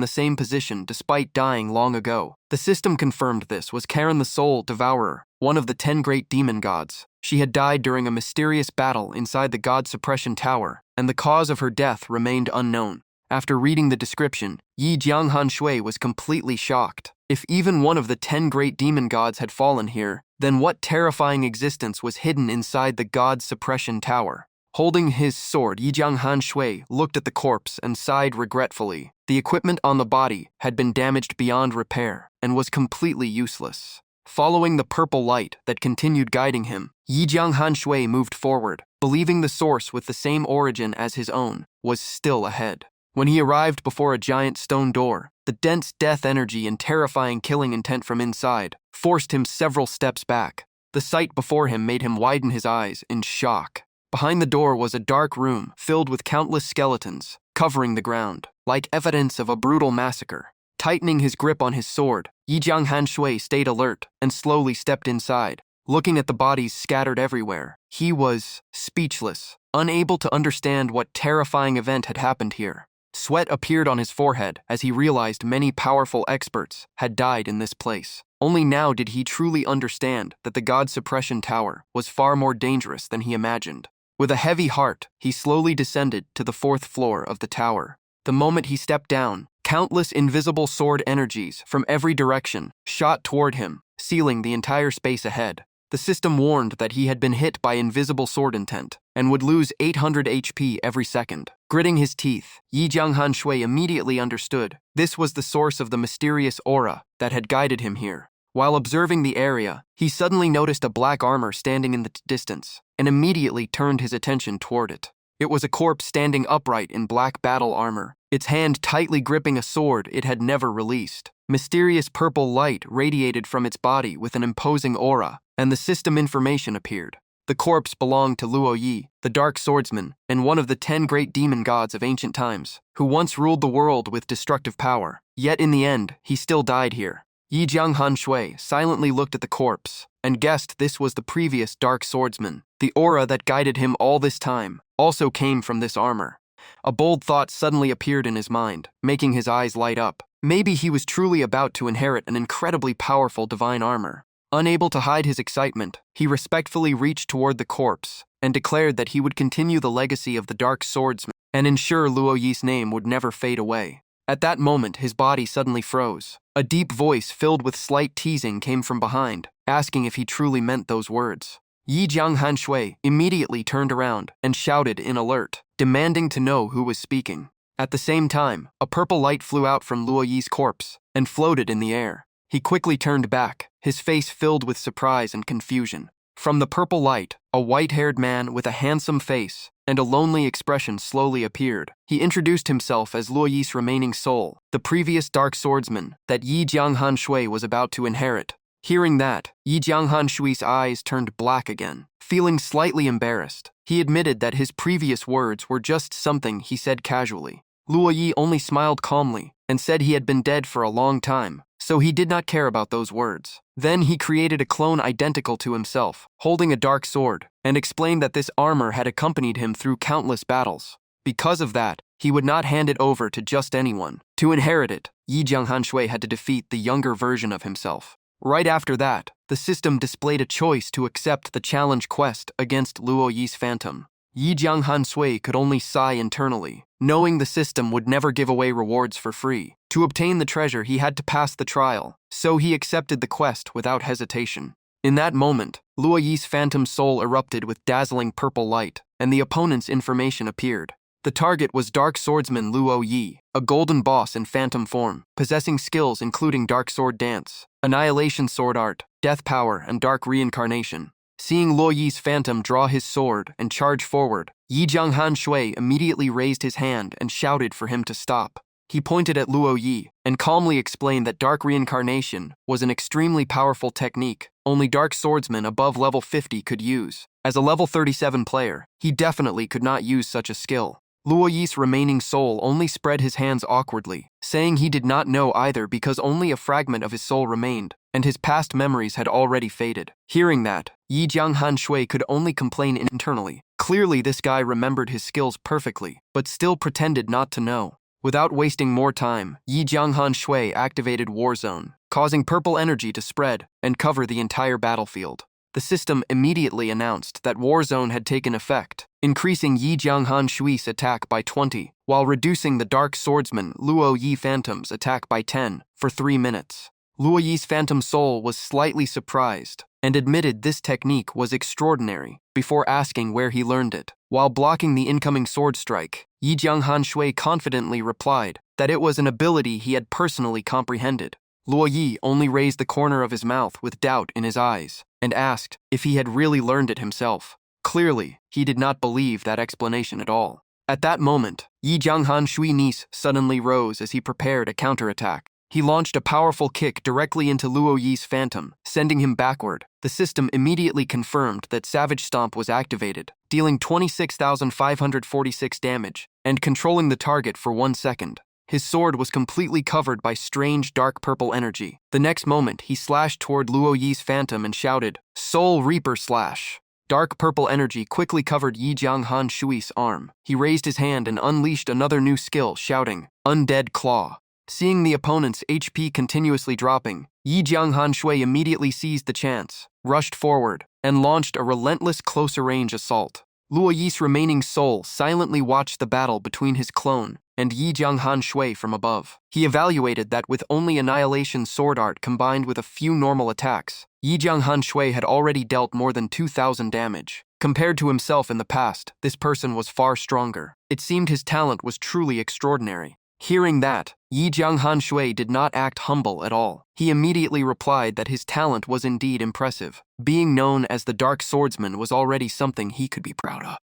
the same position despite dying long ago. The system confirmed this was Karen the Soul Devourer, one of the 10 great demon gods. She had died during a mysterious battle inside the God Suppression Tower, and the cause of her death remained unknown. After reading the description, Yi Jianghan Shui was completely shocked. If even one of the 10 great demon gods had fallen here, then what terrifying existence was hidden inside the God Suppression Tower? Holding his sword, Yi Jianghan Shui looked at the corpse and sighed regretfully. The equipment on the body had been damaged beyond repair and was completely useless. Following the purple light that continued guiding him, Yi Jianghan Shui moved forward, believing the source with the same origin as his own was still ahead. When he arrived before a giant stone door, the dense death energy and terrifying killing intent from inside forced him several steps back. The sight before him made him widen his eyes in shock. Behind the door was a dark room filled with countless skeletons, covering the ground, like evidence of a brutal massacre. Tightening his grip on his sword, Yi Jianghan Shui stayed alert and slowly stepped inside. Looking at the bodies scattered everywhere, he was speechless, unable to understand what terrifying event had happened here. Sweat appeared on his forehead as he realized many powerful experts had died in this place. Only now did he truly understand that the God Suppression Tower was far more dangerous than he imagined. With a heavy heart, he slowly descended to the 4th floor of the tower. The moment he stepped down, countless invisible sword energies from every direction shot toward him, sealing the entire space ahead. The system warned that he had been hit by invisible sword intent and would lose 800 HP every second. Gritting his teeth, Yi Jianghan Shui immediately understood this was the source of the mysterious aura that had guided him here. While observing the area, he suddenly noticed a black armor standing in the distance and immediately turned his attention toward it. It was a corpse standing upright in black battle armor, its hand tightly gripping a sword it had never released. Mysterious purple light radiated from its body with an imposing aura, and the system information appeared. The corpse belonged to Luo Yi, the Dark Swordsman, and one of the 10 great demon gods of ancient times, who once ruled the world with destructive power. Yet in the end, he still died here. Yi Jianghan Shui silently looked at the corpse and guessed this was the previous Dark Swordsman. The aura that guided him all this time also came from this armor. A bold thought suddenly appeared in his mind, making his eyes light up. Maybe he was truly about to inherit an incredibly powerful divine armor. Unable to hide his excitement, he respectfully reached toward the corpse and declared that he would continue the legacy of the Dark Swordsman and ensure Luo Yi's name would never fade away. At that moment, his body suddenly froze. A deep voice filled with slight teasing came from behind, asking if he truly meant those words. Yi Jianghan Shui immediately turned around and shouted in alert, demanding to know who was speaking. At the same time, a purple light flew out from Luo Yi's corpse and floated in the air. He quickly turned back, his face filled with surprise and confusion. From the purple light, a white-haired man with a handsome face and a lonely expression slowly appeared. He introduced himself as Luo Yi's remaining soul, the previous Dark Swordsman that Yi Jianghan Shui was about to inherit. Hearing that, Yi Jianghan Shui's eyes turned black again. Feeling slightly embarrassed, he admitted that his previous words were just something he said casually. Luo Yi only smiled calmly and said he had been dead for a long time, so he did not care about those words. Then he created a clone identical to himself, holding a dark sword, and explained that this armor had accompanied him through countless battles. Because of that, he would not hand it over to just anyone. To inherit it, Yi Jianghan Shui had to defeat the younger version of himself. Right after that, the system displayed a choice to accept the challenge quest against Luo Yi's phantom. Yi Jianghan Sui could only sigh internally, knowing the system would never give away rewards for free. To obtain the treasure, he had to pass the trial, so he accepted the quest without hesitation. In that moment, Luo Yi's phantom soul erupted with dazzling purple light, and the opponent's information appeared. The target was Dark Swordsman Luo Yi, a golden boss in phantom form, possessing skills including Dark Sword Dance, Annihilation Sword Art, Death Power, and Dark Reincarnation. Seeing Luo Yi's phantom draw his sword and charge forward, Yi Jianghan Shui immediately raised his hand and shouted for him to stop. He pointed at Luo Yi and calmly explained that Dark Reincarnation was an extremely powerful technique only Dark Swordsmen above level 50 could use. As a level 37 player, he definitely could not use such a skill. Luo Yi's remaining soul only spread his hands awkwardly, saying he did not know either because only a fragment of his soul remained, and his past memories had already faded. Hearing that, Yi Jianghan Shui could only complain internally. Clearly this guy remembered his skills perfectly, but still pretended not to know. Without wasting more time, Yi Jianghan Shui activated War Zone, causing purple energy to spread and cover the entire battlefield. The system immediately announced that War Zone had taken effect, increasing Yi Jianghan Shui's attack by 20, while reducing the Dark Swordsman Luo Yi Phantom's attack by 10 for 3 minutes. Luo Yi's phantom soul was slightly surprised and admitted this technique was extraordinary before asking where he learned it. While blocking the incoming sword strike, Yi Jianghan Shui confidently replied that it was an ability he had personally comprehended. Luo Yi only raised the corner of his mouth with doubt in his eyes and asked if he had really learned it himself. Clearly, he did not believe that explanation at all. At that moment, Yi Jianghan Shui's niece suddenly rose as he prepared a counterattack. He launched a powerful kick directly into Luo Yi's phantom, sending him backward. The system immediately confirmed that Savage Stomp was activated, dealing 26,546 damage and controlling the target for 1 second. His sword was completely covered by strange dark purple energy. The next moment, he slashed toward Luo Yi's phantom and shouted, "Soul Reaper Slash!" Dark purple energy quickly covered Yi Jianghan Shui's arm. He raised his hand and unleashed another new skill, shouting, "Undead Claw." Seeing the opponent's HP continuously dropping, Yi Jianghan Shui immediately seized the chance, rushed forward, and launched a relentless closer-range assault. Luo Yi's remaining soul silently watched the battle between his clone and Yi Jianghan Shui from above. He evaluated that with only Annihilation Sword Art combined with a few normal attacks, Yi Jianghan Shui had already dealt more than 2,000 damage. Compared to himself in the past, this person was far stronger. It seemed his talent was truly extraordinary. Hearing that, Yi Jianghan Shui did not act humble at all. He immediately replied that his talent was indeed impressive. Being known as the Dark Swordsman was already something he could be proud of.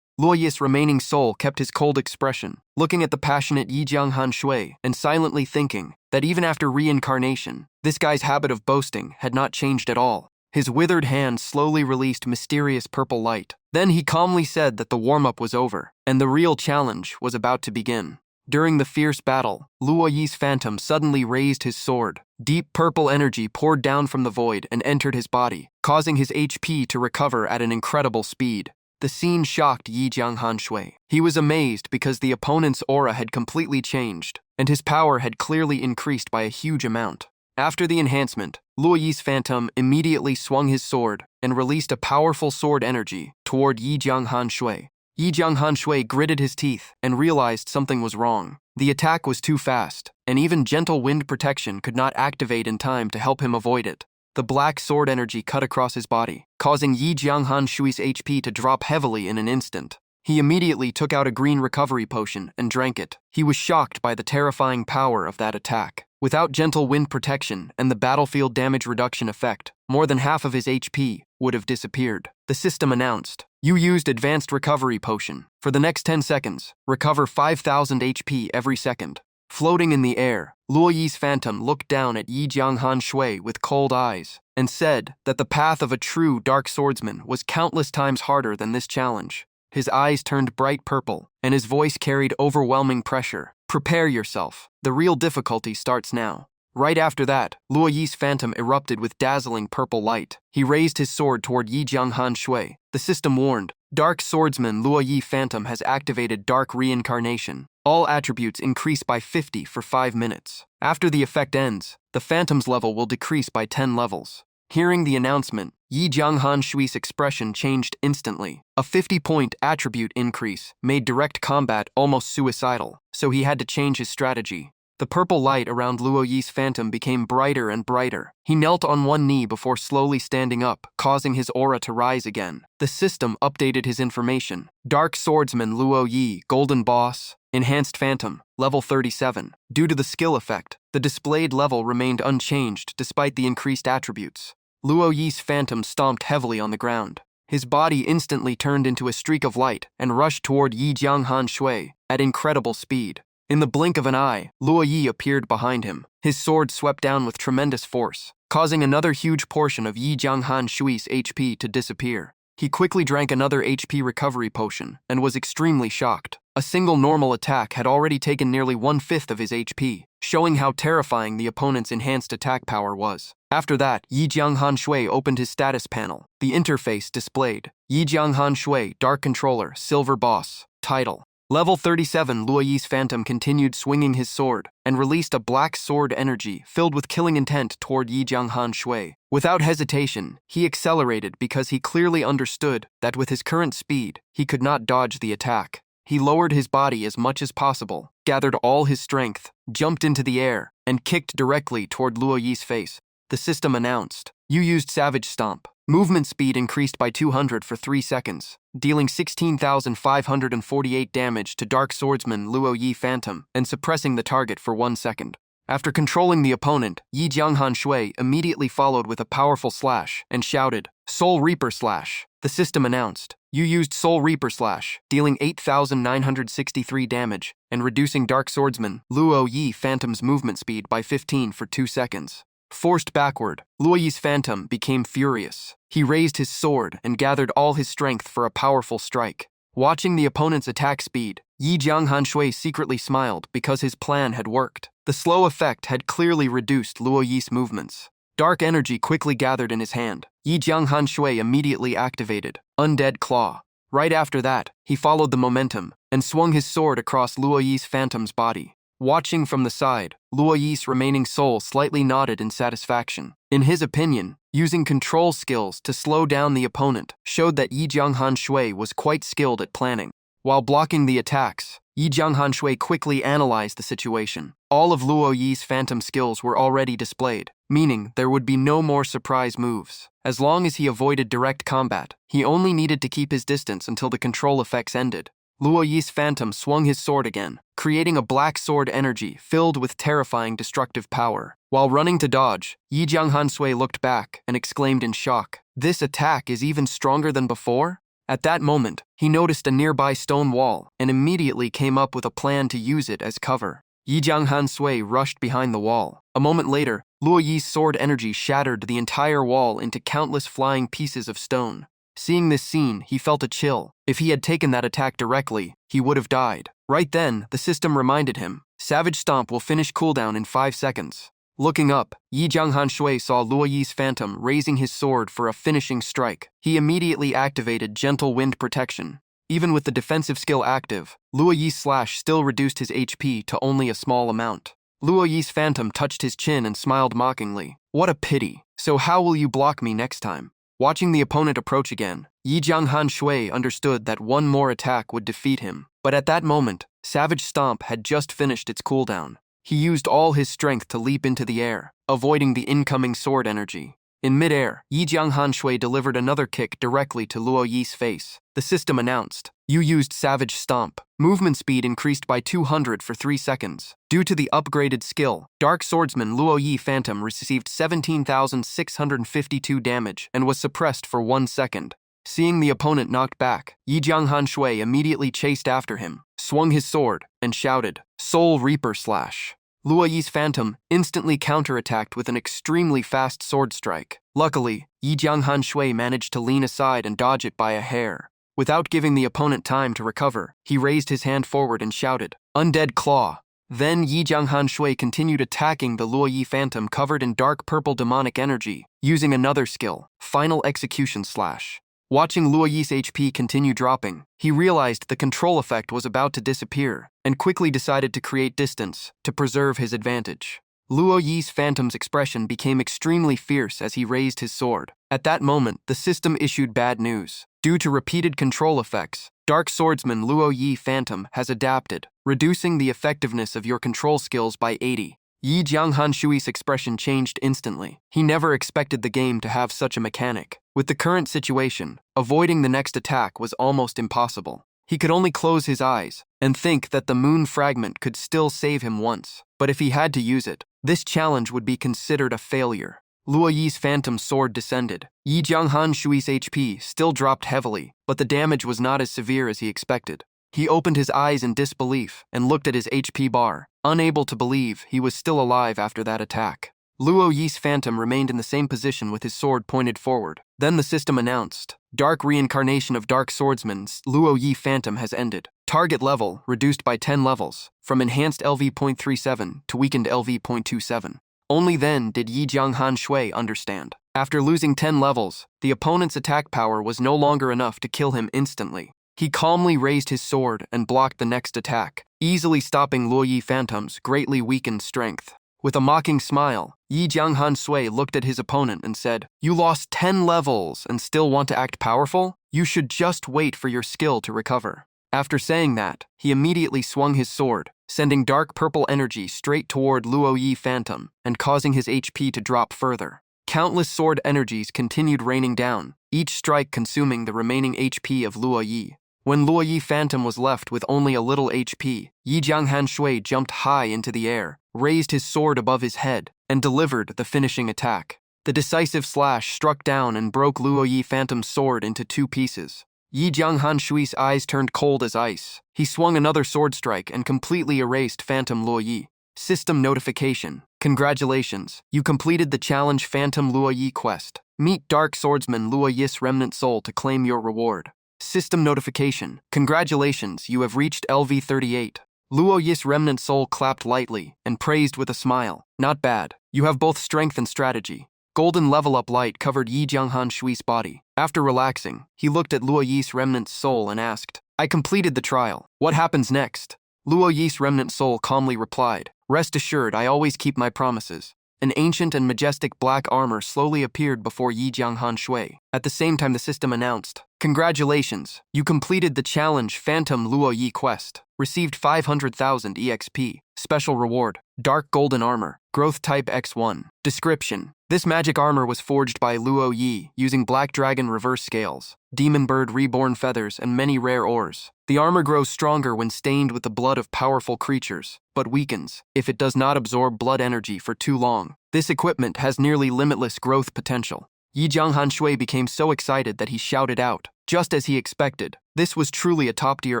Luo Yi's remaining soul kept his cold expression, looking at the passionate Yi Jianghan Shui and silently thinking that even after reincarnation, this guy's habit of boasting had not changed at all. His withered hand slowly released mysterious purple light. Then he calmly said that the warm-up was over and the real challenge was about to begin. During the fierce battle, Luo Yi's phantom suddenly raised his sword. Deep purple energy poured down from the void and entered his body, causing his HP to recover at an incredible speed. The scene shocked Yi Jianghan Shui. He was amazed because the opponent's aura had completely changed, and his power had clearly increased by a huge amount. After the enhancement, Luo Yi's phantom immediately swung his sword and released a powerful sword energy toward Yi Jianghan Shui. Yi Jianghan Shui gritted his teeth and realized something was wrong. The attack was too fast, and even gentle wind protection could not activate in time to help him avoid it. The black sword energy cut across his body, causing Yi Jianghan Shui's HP to drop heavily in an instant. He immediately took out a green recovery potion and drank it. He was shocked by the terrifying power of that attack. Without gentle wind protection and the battlefield damage reduction effect, more than half of his HP would have disappeared. The system announced, "You used Advanced Recovery Potion. For the next 10 seconds, recover 5,000 HP every second. Floating in the air, Luo Yi's phantom looked down at Yi Jianghan Shui with cold eyes and said that the path of a true dark swordsman was countless times harder than this challenge. His eyes turned bright purple, and his voice carried overwhelming pressure. Prepare yourself. The real difficulty starts now. Right after that, Luo Yi's phantom erupted with dazzling purple light. He raised his sword toward Yi Jianghan Shui. The system warned, Dark Swordsman Luo Yi Phantom has activated Dark Reincarnation. All attributes increase by 50 for 5 minutes. After the effect ends, the phantom's level will decrease by 10 levels. Hearing the announcement, Yi Jianghan Shui's expression changed instantly. A 50-point attribute increase made direct combat almost suicidal, so he had to change his strategy. The purple light around Luo Yi's phantom became brighter and brighter. He knelt on one knee before slowly standing up, causing his aura to rise again. The system updated his information. Dark Swordsman Luo Yi, Golden Boss, Enhanced Phantom, level 37. Due to the skill effect, the displayed level remained unchanged despite the increased attributes. Luo Yi's phantom stomped heavily on the ground. His body instantly turned into a streak of light and rushed toward Yi Jianghan Shui at incredible speed. In the blink of an eye, Luo Yi appeared behind him. His sword swept down with tremendous force, causing another huge portion of Yi Jianghan Shui's HP to disappear. He quickly drank another HP recovery potion and was extremely shocked. A single normal attack had already taken nearly 1/5 of his HP, showing how terrifying the opponent's enhanced attack power was. After that, Yi Jianghan Shui opened his status panel. The interface displayed, Yi Jianghan Shui, Dark Controller, Silver Boss, Title. Level 37 Luo Yi's phantom continued swinging his sword and released a black sword energy filled with killing intent toward Yi Jianghan Shui. Without hesitation, he accelerated because he clearly understood that with his current speed, he could not dodge the attack. He lowered his body as much as possible, gathered all his strength, jumped into the air, and kicked directly toward Luo Yi's face. The system announced, "You used Savage Stomp." Movement speed increased by 200 for 3 seconds, dealing 16,548 damage to Dark Swordsman Luo Yi Phantom and suppressing the target for 1 second. After controlling the opponent, Yi Jianghan Shui immediately followed with a powerful slash and shouted, "Soul Reaper Slash." The system announced, "You used Soul Reaper Slash," dealing 8,963 damage and reducing Dark Swordsman Luo Yi Phantom's movement speed by 15 for 2 seconds. Forced backward, Luo Yi's phantom became furious. He raised his sword and gathered all his strength for a powerful strike. Watching the opponent's attack speed, Yi Jianghan Shui secretly smiled because his plan had worked. The slow effect had clearly reduced Luo Yi's movements. Dark energy quickly gathered in his hand. Yi Jianghan Shui immediately activated Undead Claw. Right after that, he followed the momentum and swung his sword across Luo Yi's phantom's body. Watching from the side, Luo Yi's remaining soul slightly nodded in satisfaction. In his opinion, using control skills to slow down the opponent showed that Yi Jianghan Shui was quite skilled at planning. While blocking the attacks, Yi Jianghan Shui quickly analyzed the situation. All of Luo Yi's phantom skills were already displayed, meaning there would be no more surprise moves. As long as he avoided direct combat, he only needed to keep his distance until the control effects ended. Luo Yi's phantom swung his sword again, creating a black sword energy filled with terrifying destructive power. While running to dodge, Yi Jianghan Shui looked back and exclaimed in shock, "This attack is even stronger than before?" At that moment, he noticed a nearby stone wall and immediately came up with a plan to use it as cover. Yi Jianghan Shui rushed behind the wall. A moment later, Luo Yi's sword energy shattered the entire wall into countless flying pieces of stone. Seeing this scene, he felt a chill. If he had taken that attack directly, he would have died. Right then, the system reminded him, Savage Stomp will finish cooldown in 5 seconds. Looking up, Yi Jianghan Shui saw Luo Yi's phantom raising his sword for a finishing strike. He immediately activated Gentle Wind Protection. Even with the defensive skill active, Luo Yi's slash still reduced his HP to only a small amount. Luo Yi's phantom touched his chin and smiled mockingly. "What a pity. So how will you block me next time?" Watching the opponent approach again, Yi Jianghan Shui understood that one more attack would defeat him. But at that moment, Savage Stomp had just finished its cooldown. He used all his strength to leap into the air, avoiding the incoming sword energy. In midair, Yi Jianghan Shui delivered another kick directly to Luo Yi's face. The system announced, "You used Savage Stomp." Movement speed increased by 200 for 3 seconds. Due to the upgraded skill, Dark Swordsman Luo Yi Phantom received 17,652 damage and was suppressed for 1 second. Seeing the opponent knocked back, Yi Jianghan Shui immediately chased after him, swung his sword, and shouted, "Soul Reaper Slash." Luo Yi's phantom instantly counterattacked with an extremely fast sword strike. Luckily, Yi Jianghan Shui managed to lean aside and dodge it by a hair. Without giving the opponent time to recover, he raised his hand forward and shouted, "Undead Claw." Then Yi Jianghan Shui continued attacking the Luo Yi phantom covered in dark purple demonic energy, using another skill, Final Execution Slash. Watching Luo Yi's HP continue dropping, he realized the control effect was about to disappear, and quickly decided to create distance to preserve his advantage. Luo Yi's phantom's expression became extremely fierce as he raised his sword. At that moment, the system issued bad news. Due to repeated control effects, Dark Swordsman Luo Yi Phantom has adapted, reducing the effectiveness of your control skills by 80. Yi Jianghan Shui's expression changed instantly. He never expected the game to have such a mechanic. With the current situation, avoiding the next attack was almost impossible. He could only close his eyes and think that the moon fragment could still save him once. But if he had to use it, this challenge would be considered a failure. Luo Yi's phantom sword descended. Yi Jianghan Shui's HP still dropped heavily, but the damage was not as severe as he expected. He opened his eyes in disbelief and looked at his HP bar, unable to believe he was still alive after that attack. Luo Yi's phantom remained in the same position with his sword pointed forward. Then the system announced, "Dark Reincarnation of Dark Swordsman's Luo Yi Phantom has ended. Target level reduced by 10 levels, from enhanced LV.37 to weakened LV.27. Only then did Yi Jianghan Shui understand. After losing 10 levels, the opponent's attack power was no longer enough to kill him instantly. He calmly raised his sword and blocked the next attack, easily stopping Luo Yi Phantom's greatly weakened strength. With a mocking smile, Yi Jianghan Shui looked at his opponent and said, "You lost 10 levels and still want to act powerful? You should just wait for your skill to recover." After saying that, he immediately swung his sword, sending dark purple energy straight toward Luo Yi Phantom and causing his HP to drop further. Countless sword energies continued raining down, each strike consuming the remaining HP of Luo Yi. When Luo Yi Phantom was left with only a little HP, Yi Jianghan Shui jumped high into the air, raised his sword above his head, and delivered the finishing attack. The decisive slash struck down and broke Luo Yi Phantom's sword into 2 pieces. Yi Jianghan Shui's eyes turned cold as ice. He swung another sword strike and completely erased Phantom Luo Yi. System notification. Congratulations, you completed the challenge Phantom Luo Yi quest. Meet Dark Swordsman Luo Yi's remnant soul to claim your reward. System notification. Congratulations, you have reached LV38. Luo Yi's remnant soul clapped lightly and praised with a smile. Not bad. You have both strength and strategy. Golden level-up light covered Yi Jianghan Shui's body. After relaxing, he looked at Luo Yi's remnant soul and asked, "I completed the trial. What happens next?" Luo Yi's remnant soul calmly replied, "Rest assured, I always keep my promises." An ancient and majestic black armor slowly appeared before Yi Jianghan Shui. At the same time, the system announced, "Congratulations, you completed the challenge Phantom Luo Yi quest. Received 500,000 EXP. Special reward, Dark Golden Armor, Growth Type X1. Description: this magic armor was forged by Luo Yi using Black Dragon reverse scales, Demon Bird reborn feathers, and many rare ores. The armor grows stronger when stained with the blood of powerful creatures, but weakens if it does not absorb blood energy for too long. This equipment has nearly limitless growth potential." Yi Jianghan Shui became so excited that he shouted out. Just as he expected, this was truly a top-tier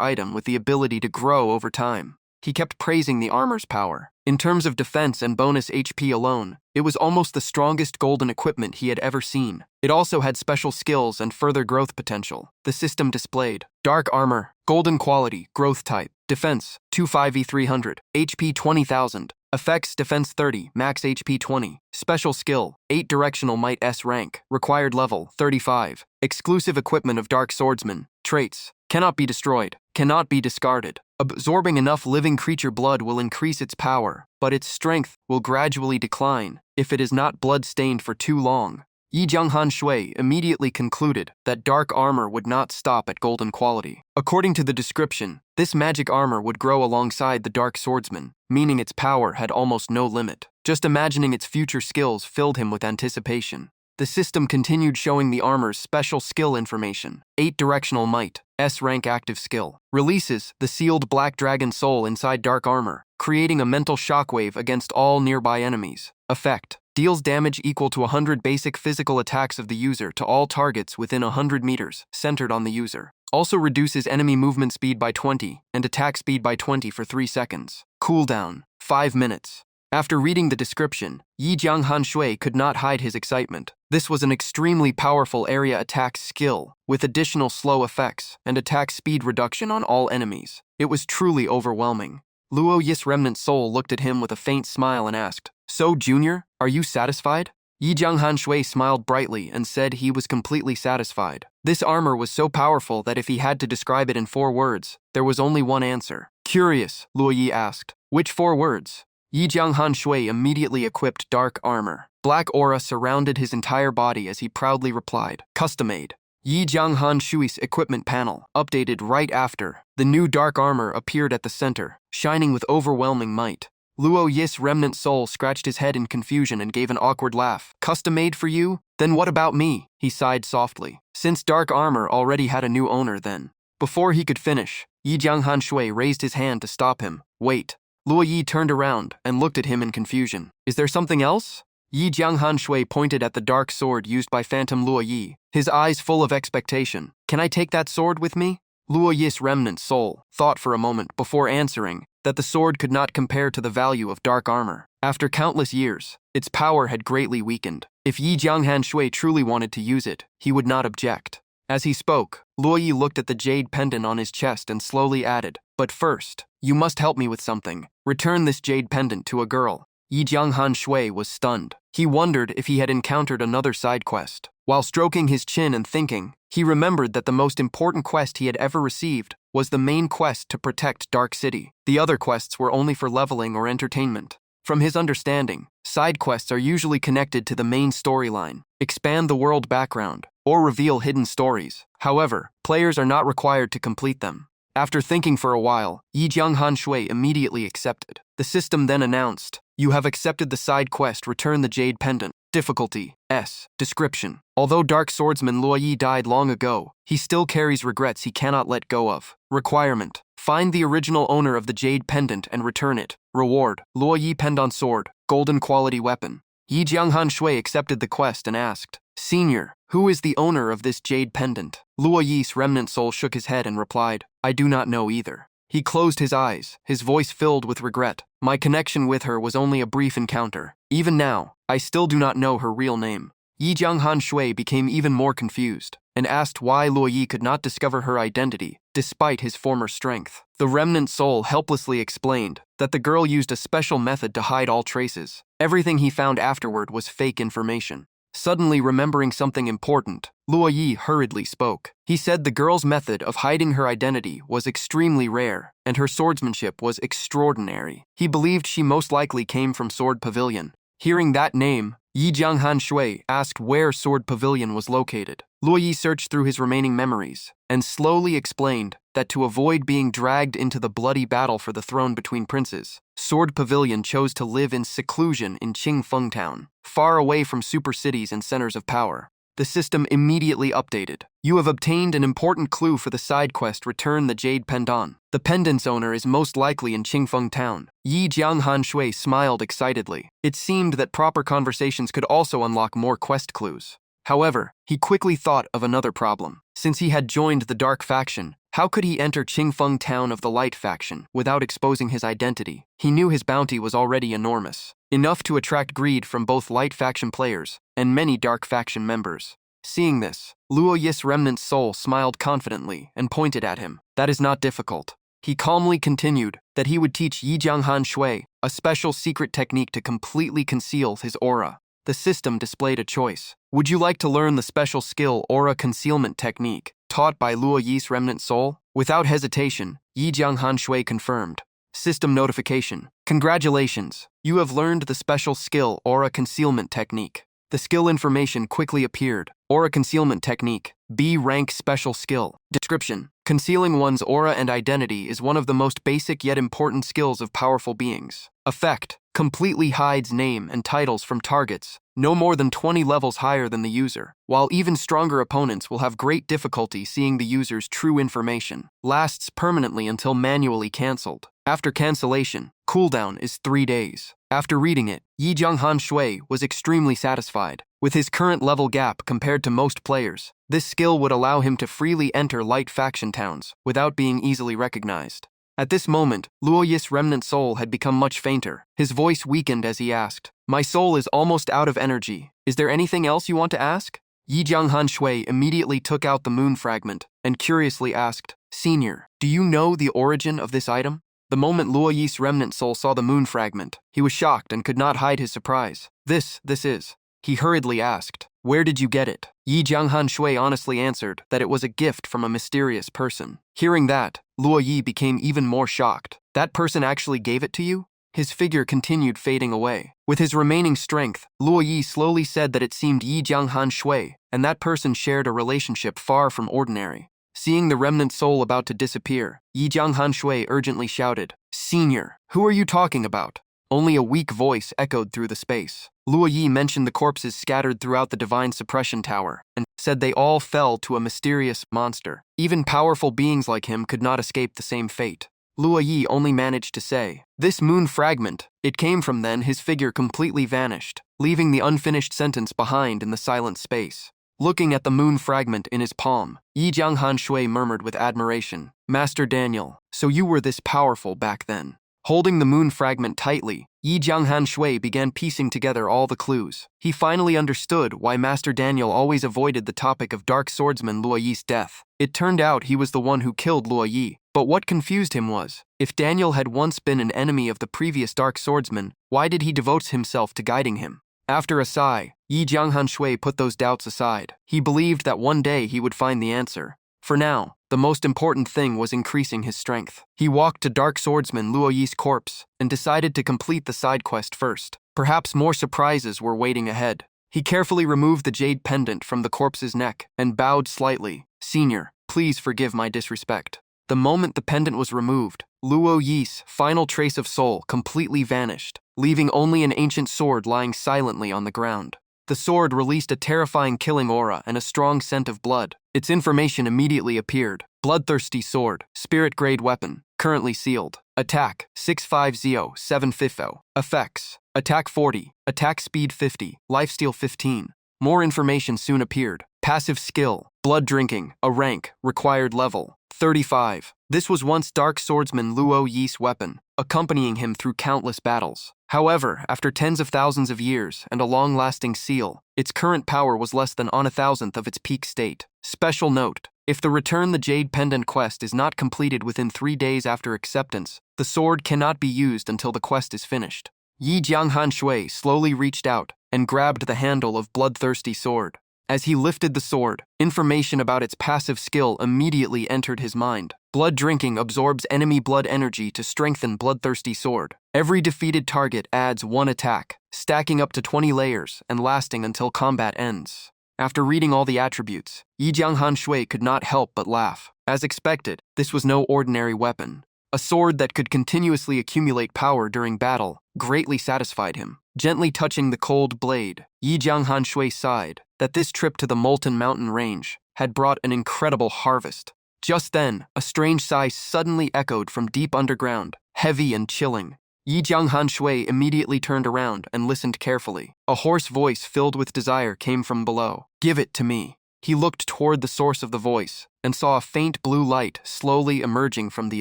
item with the ability to grow over time. He kept praising the armor's power. In terms of defense and bonus HP alone, it was almost the strongest golden equipment he had ever seen. It also had special skills and further growth potential. The system displayed, Dark Armor, Golden Quality, Growth Type, Defense, 25E300, HP 20,000, Effects, Defense 30, Max HP 20, Special Skill, 8 Directional Might S rank, Required Level, 35, Exclusive Equipment of Dark Swordsman, Traits, Cannot be destroyed, cannot be discarded. Absorbing enough living creature blood will increase its power, but its strength will gradually decline if it is not blood-stained for too long. Yi Jianghan Shui immediately concluded that dark armor would not stop at golden quality. According to the description, this magic armor would grow alongside the Dark Swordsman, meaning its power had almost no limit. Just imagining its future skills filled him with anticipation. The system continued showing the armor's special skill information. 8 Directional Might, S-rank active skill. Releases the sealed Black Dragon soul inside dark armor, creating a mental shockwave against all nearby enemies. Effect: Deals damage equal to 100 basic physical attacks of the user to all targets within 100 meters, centered on the user. Also reduces enemy movement speed by 20 and attack speed by 20 for 3 seconds. Cooldown, 5 minutes. After reading the description, Yi Jianghan Shui could not hide his excitement. This was an extremely powerful area attack skill, with additional slow effects and attack speed reduction on all enemies. It was truly overwhelming. Luo Yi's remnant soul looked at him with a faint smile and asked, "So, Junior, are you satisfied?" Yi Jianghan Shui smiled brightly and said he was completely satisfied. This armor was so powerful that if he had to describe it in 4 words, there was only one answer. Curious, Luo Yi asked, "Which 4 words?" Yi Jianghan Shui immediately equipped dark armor. Black aura surrounded his entire body as he proudly replied, "Custom-made." Yi Jianghan Shui's equipment panel updated right after. The new dark armor appeared at the center, shining with overwhelming might. Luo Yi's remnant soul scratched his head in confusion and gave an awkward laugh. "Custom-made for you? Then what about me?" He sighed softly. Since dark armor already had a new owner then. Before he could finish, Yi Jianghan Shui raised his hand to stop him. "Wait." Luo Yi turned around and looked at him in confusion. "Is there something else?" Yi Jianghan Shui pointed at the dark sword used by Phantom Luo Yi, his eyes full of expectation. "Can I take that sword with me?" Luo Yi's remnant soul thought for a moment before answering that the sword could not compare to the value of dark armor. After countless years, its power had greatly weakened. If Yi Jianghan Shui truly wanted to use it, he would not object. As he spoke, Luo Yi looked at the jade pendant on his chest and slowly added, "But first, you must help me with something. Return this jade pendant to a girl." Yi Jianghan Shui was stunned. He wondered if he had encountered another side quest. While stroking his chin and thinking, he remembered that the most important quest he had ever received was the main quest to protect Dark City. The other quests were only for leveling or entertainment. From his understanding, side quests are usually connected to the main storyline, expand the world background, or reveal hidden stories. However, players are not required to complete them. After thinking for a while, Yi Jianghan Shui immediately accepted. The system then announced, "You have accepted the side quest, return the jade pendant. Difficulty, S. Description. Although Dark Swordsman Luo Yi died long ago, he still carries regrets he cannot let go of. Requirement, find the original owner of the jade pendant and return it. Reward, Luo Yi pendant sword, golden quality weapon." Yi Jianghan Shui accepted the quest and asked, "Senior, who is the owner of this jade pendant?" Luo Yi's remnant soul shook his head and replied, "I do not know either." He closed his eyes, his voice filled with regret. "My connection with her was only a brief encounter. Even now, I still do not know her real name." Yi Jianghan Shui became even more confused and asked why Luo Yi could not discover her identity, despite his former strength. The remnant soul helplessly explained that the girl used a special method to hide all traces. Everything he found afterward was fake information. Suddenly remembering something important, Luo Yi hurriedly spoke. He said the girl's method of hiding her identity was extremely rare, and her swordsmanship was extraordinary. He believed she most likely came from Sword Pavilion. Hearing that name, Yi Jianghan Shui asked where Sword Pavilion was located. Luo Yi searched through his remaining memories and slowly explained that to avoid being dragged into the bloody battle for the throne between princes, Sword Pavilion chose to live in seclusion in Qingfeng Town, far away from super cities and centers of power. The system immediately updated. "You have obtained an important clue for the side quest, return the jade pendant. The pendant's owner is most likely in Qingfeng Town." Yi Jianghan Shui smiled excitedly. It seemed that proper conversations could also unlock more quest clues. However, he quickly thought of another problem. Since he had joined the Dark faction, how could he enter Qingfeng Town of the Light faction without exposing his identity? He knew his bounty was already enormous, enough to attract greed from both Light faction players and many Dark faction members. Seeing this, Luo Yi's remnant soul smiled confidently and pointed at him. "That is not difficult." He calmly continued that he would teach Yi Jianghan Shui a special secret technique to completely conceal his aura. The system displayed a choice. "Would you like to learn the special skill aura concealment technique taught by Luo Yi's remnant soul?" Without hesitation, Yi Jianghan Shui confirmed. System notification. "Congratulations, you have learned the special skill aura concealment technique." The skill information quickly appeared. Aura concealment technique, B rank special skill. Description: concealing one's aura and identity is one of the most basic yet important skills of powerful beings. Effect: completely hides name and titles from targets no more than 20 levels higher than the user, while even stronger opponents will have great difficulty seeing the user's true information. Lasts permanently until manually cancelled. After cancellation, cooldown is 3 days. After reading it, Yi Jianghan Shui was extremely satisfied. With his current level gap compared to most players, this skill would allow him to freely enter light faction towns without being easily recognized. At this moment, Luo Yi's remnant soul had become much fainter. His voice weakened as he asked, "My soul is almost out of energy. Is there anything else you want to ask?" Yi Jianghan Shui immediately took out the moon fragment and curiously asked, "Senior, do you know the origin of this item?" The moment Luo Yi's remnant soul saw the moon fragment, he was shocked and could not hide his surprise. This is. He hurriedly asked, "Where did you get it?" Yi Jianghan Shui honestly answered that it was a gift from a mysterious person. Hearing that, Luo Yi became even more shocked. That person actually gave it to you? His figure continued fading away. With his remaining strength, Luo Yi slowly said that it seemed Yi Jianghan Shui and that person shared a relationship far from ordinary. Seeing the remnant soul about to disappear, Yi Jianghan Shui urgently shouted, "Senior, who are you talking about?" Only a weak voice echoed through the space. Luo Yi mentioned the corpses scattered throughout the divine suppression tower and said they all fell to a mysterious monster. Even powerful beings like him could not escape the same fate. Luo Yi only managed to say, "This moon fragment, it came from." Then his figure completely vanished, leaving the unfinished sentence behind in the silent space. Looking at the moon fragment in his palm, Yi Jianghan Shui murmured with admiration, "Master Daniel, so you were this powerful back then." Holding the moon fragment tightly, Yi Jianghan Shui began piecing together all the clues. He finally understood why Master Daniel always avoided the topic of Dark Swordsman Luo Yi's death. It turned out he was the one who killed Luo Yi. But what confused him was, if Daniel had once been an enemy of the previous Dark Swordsman, why did he devote himself to guiding him? After a sigh, Yi Jianghan Shui put those doubts aside. He believed that one day he would find the answer. For now, the most important thing was increasing his strength. He walked to Dark Swordsman Luo Yi's corpse and decided to complete the side quest first. Perhaps more surprises were waiting ahead. He carefully removed the jade pendant from the corpse's neck and bowed slightly. "Senior, please forgive my disrespect." The moment the pendant was removed, Luo Yi's final trace of soul completely vanished, leaving only an ancient sword lying silently on the ground. The sword released a terrifying killing aura and a strong scent of blood. Its information immediately appeared. Bloodthirsty sword, spirit-grade weapon, currently sealed. Attack, 650-750. Effects, attack 40, attack speed 50, lifesteal 15. More information soon appeared. Passive skill, blood drinking, a rank, required level, 35. This was once Dark Swordsman Luo Yi's weapon, accompanying him through countless battles. However, after tens of thousands of years and a long-lasting seal, its current power was less than 1/1000th of its peak state. Special note, if the Return the Jade Pendant quest is not completed within 3 days after acceptance, the sword cannot be used until the quest is finished. Yi Jianghan Shui slowly reached out and grabbed the handle of Bloodthirsty sword. As he lifted the sword, information about its passive skill immediately entered his mind. Blood drinking absorbs enemy blood energy to strengthen Bloodthirsty sword. Every defeated target adds 1 attack, stacking up to 20 layers and lasting until combat ends. After reading all the attributes, Yi Jianghan Shui could not help but laugh. As expected, this was no ordinary weapon. A sword that could continuously accumulate power during battle greatly satisfied him. Gently touching the cold blade, Yi Jianghan Shui sighed that this trip to the Molten Mountain Range had brought an incredible harvest. Just then, a strange sigh suddenly echoed from deep underground, heavy and chilling. Yi Jianghan Shui immediately turned around and listened carefully. A hoarse voice filled with desire came from below. "Give it to me." He looked toward the source of the voice and saw a faint blue light slowly emerging from the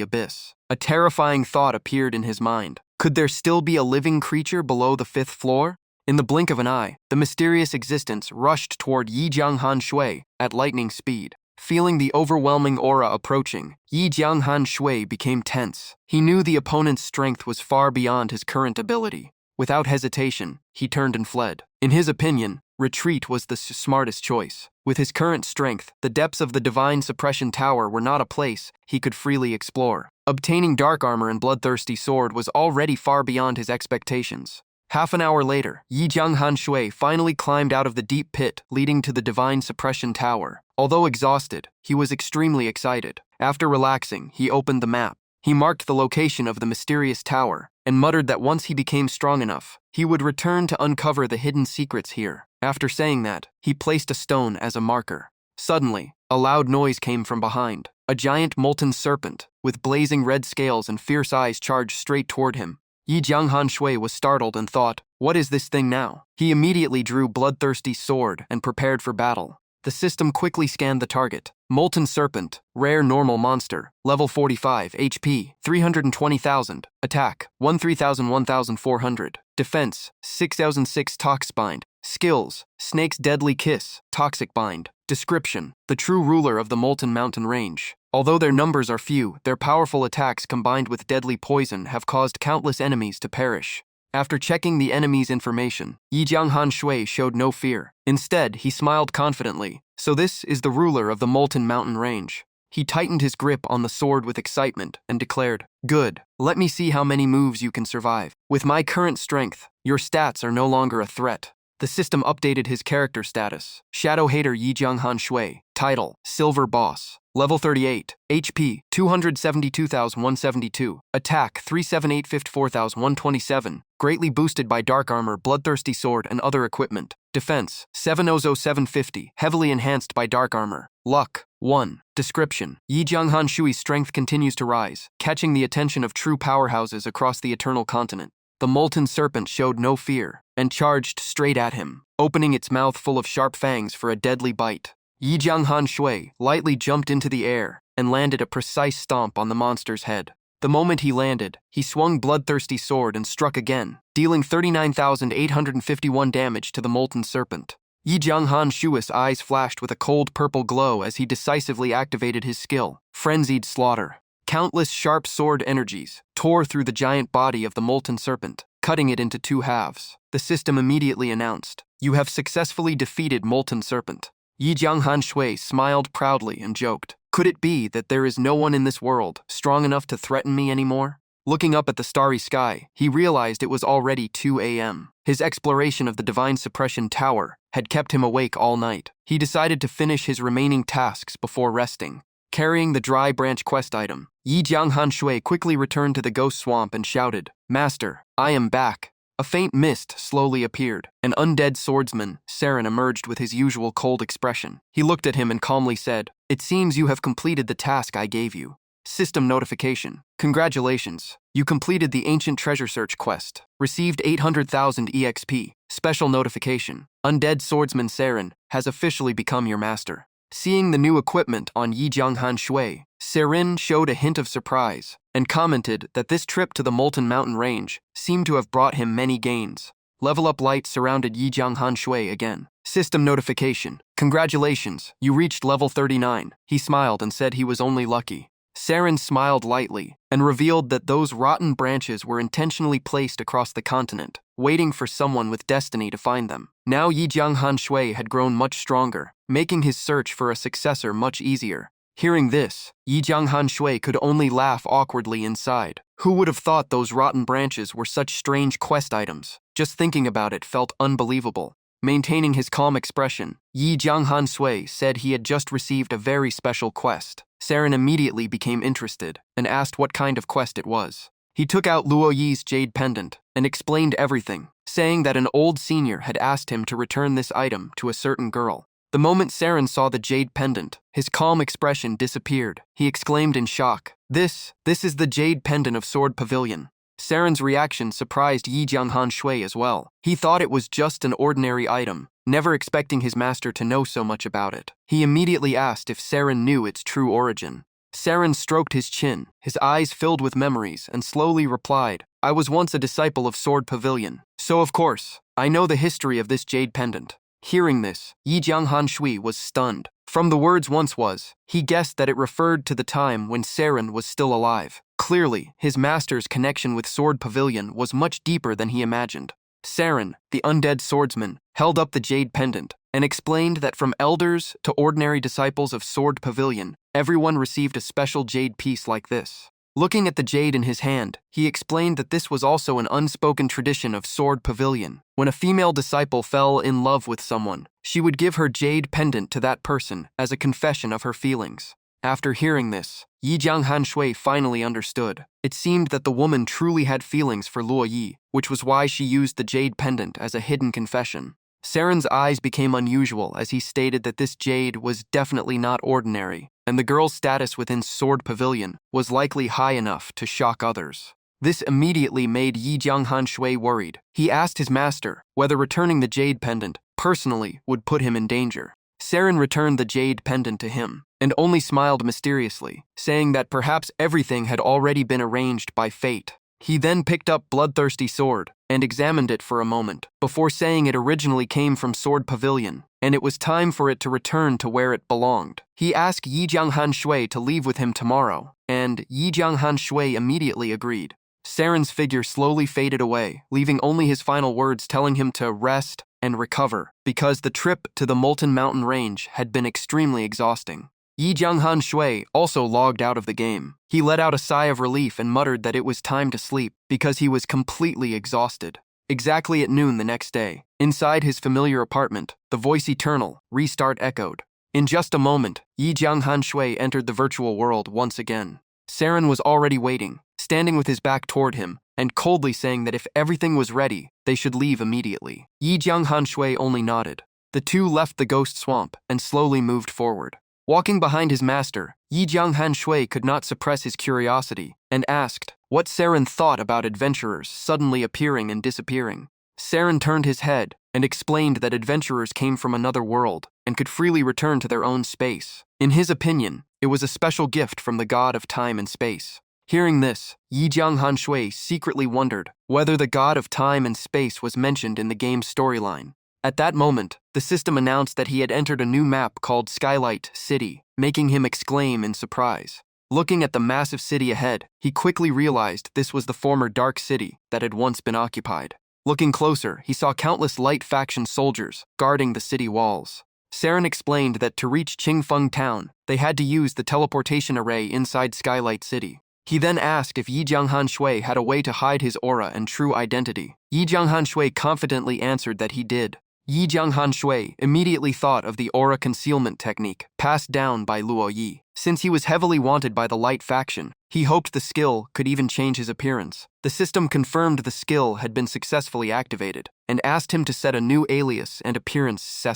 abyss. A terrifying thought appeared in his mind. Could there still be a living creature below the 5th floor? In the blink of an eye, the mysterious existence rushed toward Yi Jianghan Shui at lightning speed. Feeling the overwhelming aura approaching, Yi Jianghan Shui became tense. He knew the opponent's strength was far beyond his current ability. Without hesitation, he turned and fled. In his opinion, retreat was the smartest choice. With his current strength, the depths of the Divine Suppression Tower were not a place he could freely explore. Obtaining dark armor and Bloodthirsty sword was already far beyond his expectations. Half an hour later, Yi Jianghan Shui finally climbed out of the deep pit leading to the Divine Suppression Tower. Although exhausted, he was extremely excited. After relaxing, he opened the map. He marked the location of the mysterious tower and muttered that once he became strong enough, he would return to uncover the hidden secrets here. After saying that, he placed a stone as a marker. Suddenly, a loud noise came from behind. A giant molten serpent, with blazing red scales and fierce eyes, charged straight toward him. Yi Jianghan Shui was startled and thought, "What is this thing now?" He immediately drew bloodthirsty sword and prepared for battle. The system quickly scanned the target. Molten Serpent, rare normal monster, level 45, HP, 320,000, attack, 1,400, defense, 6,006 tox bind, skills, Snake's Deadly Kiss, toxic bind, description, the true ruler of the Molten Mountain Range. Although their numbers are few, their powerful attacks combined with deadly poison have caused countless enemies to perish. After checking the enemy's information, Yi Jianghan Shui showed no fear. Instead, he smiled confidently. So this is the ruler of the Molten Mountain Range. He tightened his grip on the sword with excitement and declared, "Good, let me see how many moves you can survive. With my current strength, your stats are no longer a threat." The system updated his character status. Shadow Hater Yi Jianghan Shui. Title, Silver Boss. Level 38. HP, 272,172. Attack, 378,54,127. Greatly boosted by Dark Armor, Bloodthirsty Sword, and other equipment. Defense, 70750. Heavily enhanced by Dark Armor. Luck, 1. Description. Yi Jianghan Shui's strength continues to rise, catching the attention of true powerhouses across the Eternal Continent. The Molten Serpent showed no fear and charged straight at him, opening its mouth full of sharp fangs for a deadly bite. Yi Jianghan Shui lightly jumped into the air and landed a precise stomp on the monster's head. The moment he landed, he swung Bloodthirsty Sword and struck again, dealing 39,851 damage to the Molten Serpent. Yi Jianghan Shui's eyes flashed with a cold purple glow as he decisively activated his skill, Frenzied Slaughter. Countless sharp sword energies tore through the giant body of the Molten Serpent, cutting it into two halves. The system immediately announced, "You have successfully defeated Molten Serpent." Yi Jianghan Shui smiled proudly and joked, "Could it be that there is no one in this world strong enough to threaten me anymore?" Looking up at the starry sky, he realized it was already 2 a.m. His exploration of the Divine Suppression Tower had kept him awake all night. He decided to finish his remaining tasks before resting. Carrying the dry branch quest item, Yi Jianghan Shui quickly returned to the ghost swamp and shouted, "Master, I am back." A faint mist slowly appeared. An undead swordsman, Saren, emerged with his usual cold expression. He looked at him and calmly said, "It seems you have completed the task I gave you." System notification. Congratulations. You completed the Ancient Treasure Search quest. Received 800,000 EXP. Special notification. Undead swordsman Saren has officially become your master. Seeing the new equipment on Yi Jianghan Shui, Saren showed a hint of surprise and commented that this trip to the Molten Mountain Range seemed to have brought him many gains. Level up light surrounded Yi Jianghan Shui again. System notification. Congratulations, you reached level 39. He smiled and said he was only lucky. Saren smiled lightly and revealed that those rotten branches were intentionally placed across the continent, waiting for someone with destiny to find them. Now Yi Jianghan Shui had grown much stronger, making his search for a successor much easier. Hearing this, Yi Jianghan Shui could only laugh awkwardly inside. Who would have thought those rotten branches were such strange quest items? Just thinking about it felt unbelievable. Maintaining his calm expression, Yi Jianghan Shui said he had just received a very special quest. Saren immediately became interested and asked what kind of quest it was. He took out Luo Yi's jade pendant and explained everything, saying that an old senior had asked him to return this item to a certain girl. The moment Saren saw the jade pendant, his calm expression disappeared. He exclaimed in shock, This is the jade pendant of Sword Pavilion." Saren's reaction surprised Yi Jianghan Shui as well. He thought it was just an ordinary item, never expecting his master to know so much about it. He immediately asked if Saren knew its true origin. Saren stroked his chin, his eyes filled with memories, and slowly replied, "I was once a disciple of Sword Pavilion, so of course, I know the history of this jade pendant." Hearing this, Yi Jianghan Shui was stunned. From the words "once was," he guessed that it referred to the time when Saren was still alive. Clearly, his master's connection with Sword Pavilion was much deeper than he imagined. Saren, the undead swordsman, held up the jade pendant and explained that from elders to ordinary disciples of Sword Pavilion, everyone received a special jade piece like this. Looking at the jade in his hand, he explained that this was also an unspoken tradition of Sword Pavilion. When a female disciple fell in love with someone, she would give her jade pendant to that person as a confession of her feelings. After hearing this, Yi Jianghan Shui finally understood. It seemed that the woman truly had feelings for Luo Yi, which was why she used the jade pendant as a hidden confession. Saren's eyes became unusual as he stated that this jade was definitely not ordinary, and the girl's status within Sword Pavilion was likely high enough to shock others. This immediately made Yi Jianghan Shui worried. He asked his master whether returning the jade pendant personally would put him in danger. Saren returned the jade pendant to him, and only smiled mysteriously, saying that perhaps everything had already been arranged by fate. He then picked up Bloodthirsty Sword and examined it for a moment, before saying it originally came from Sword Pavilion, and it was time for it to return to where it belonged. He asked Yi Jianghan Shui to leave with him tomorrow, and Yi Jianghan Shui immediately agreed. Saren's figure slowly faded away, leaving only his final words telling him to rest and recover, because the trip to the Molten Mountain Range had been extremely exhausting. Yi Jianghan Shui also logged out of the game. He let out a sigh of relief and muttered that it was time to sleep because he was completely exhausted. Exactly at noon the next day, inside his familiar apartment, the voice Eternal restart echoed. In just a moment, Yi Jianghan Shui entered the virtual world once again. Saren was already waiting, standing with his back toward him, and coldly saying that if everything was ready, they should leave immediately. Yi Jianghan Shui only nodded. The two left the ghost swamp and slowly moved forward. Walking behind his master, Yi Jianghan Shui could not suppress his curiosity and asked what Saren thought about adventurers suddenly appearing and disappearing. Saren turned his head and explained that adventurers came from another world and could freely return to their own space. In his opinion, it was a special gift from the god of time and space. Hearing this, Yi Jianghan Shui secretly wondered whether the god of time and space was mentioned in the game's storyline. At that moment, the system announced that he had entered a new map called Skylight City, making him exclaim in surprise. Looking at the massive city ahead, he quickly realized this was the former Dark City that had once been occupied. Looking closer, he saw countless light faction soldiers guarding the city walls. Saren explained that to reach Qingfeng Town, they had to use the teleportation array inside Skylight City. He then asked if Yi Jianghan Shui had a way to hide his aura and true identity. Yi Jianghan Shui confidently answered that he did. Yi Jianghan Shui immediately thought of the aura concealment technique passed down by Luo Yi. Since he was heavily wanted by the Light faction, he hoped the skill could even change his appearance. The system confirmed the skill had been successfully activated and asked him to set a new alias and appearance,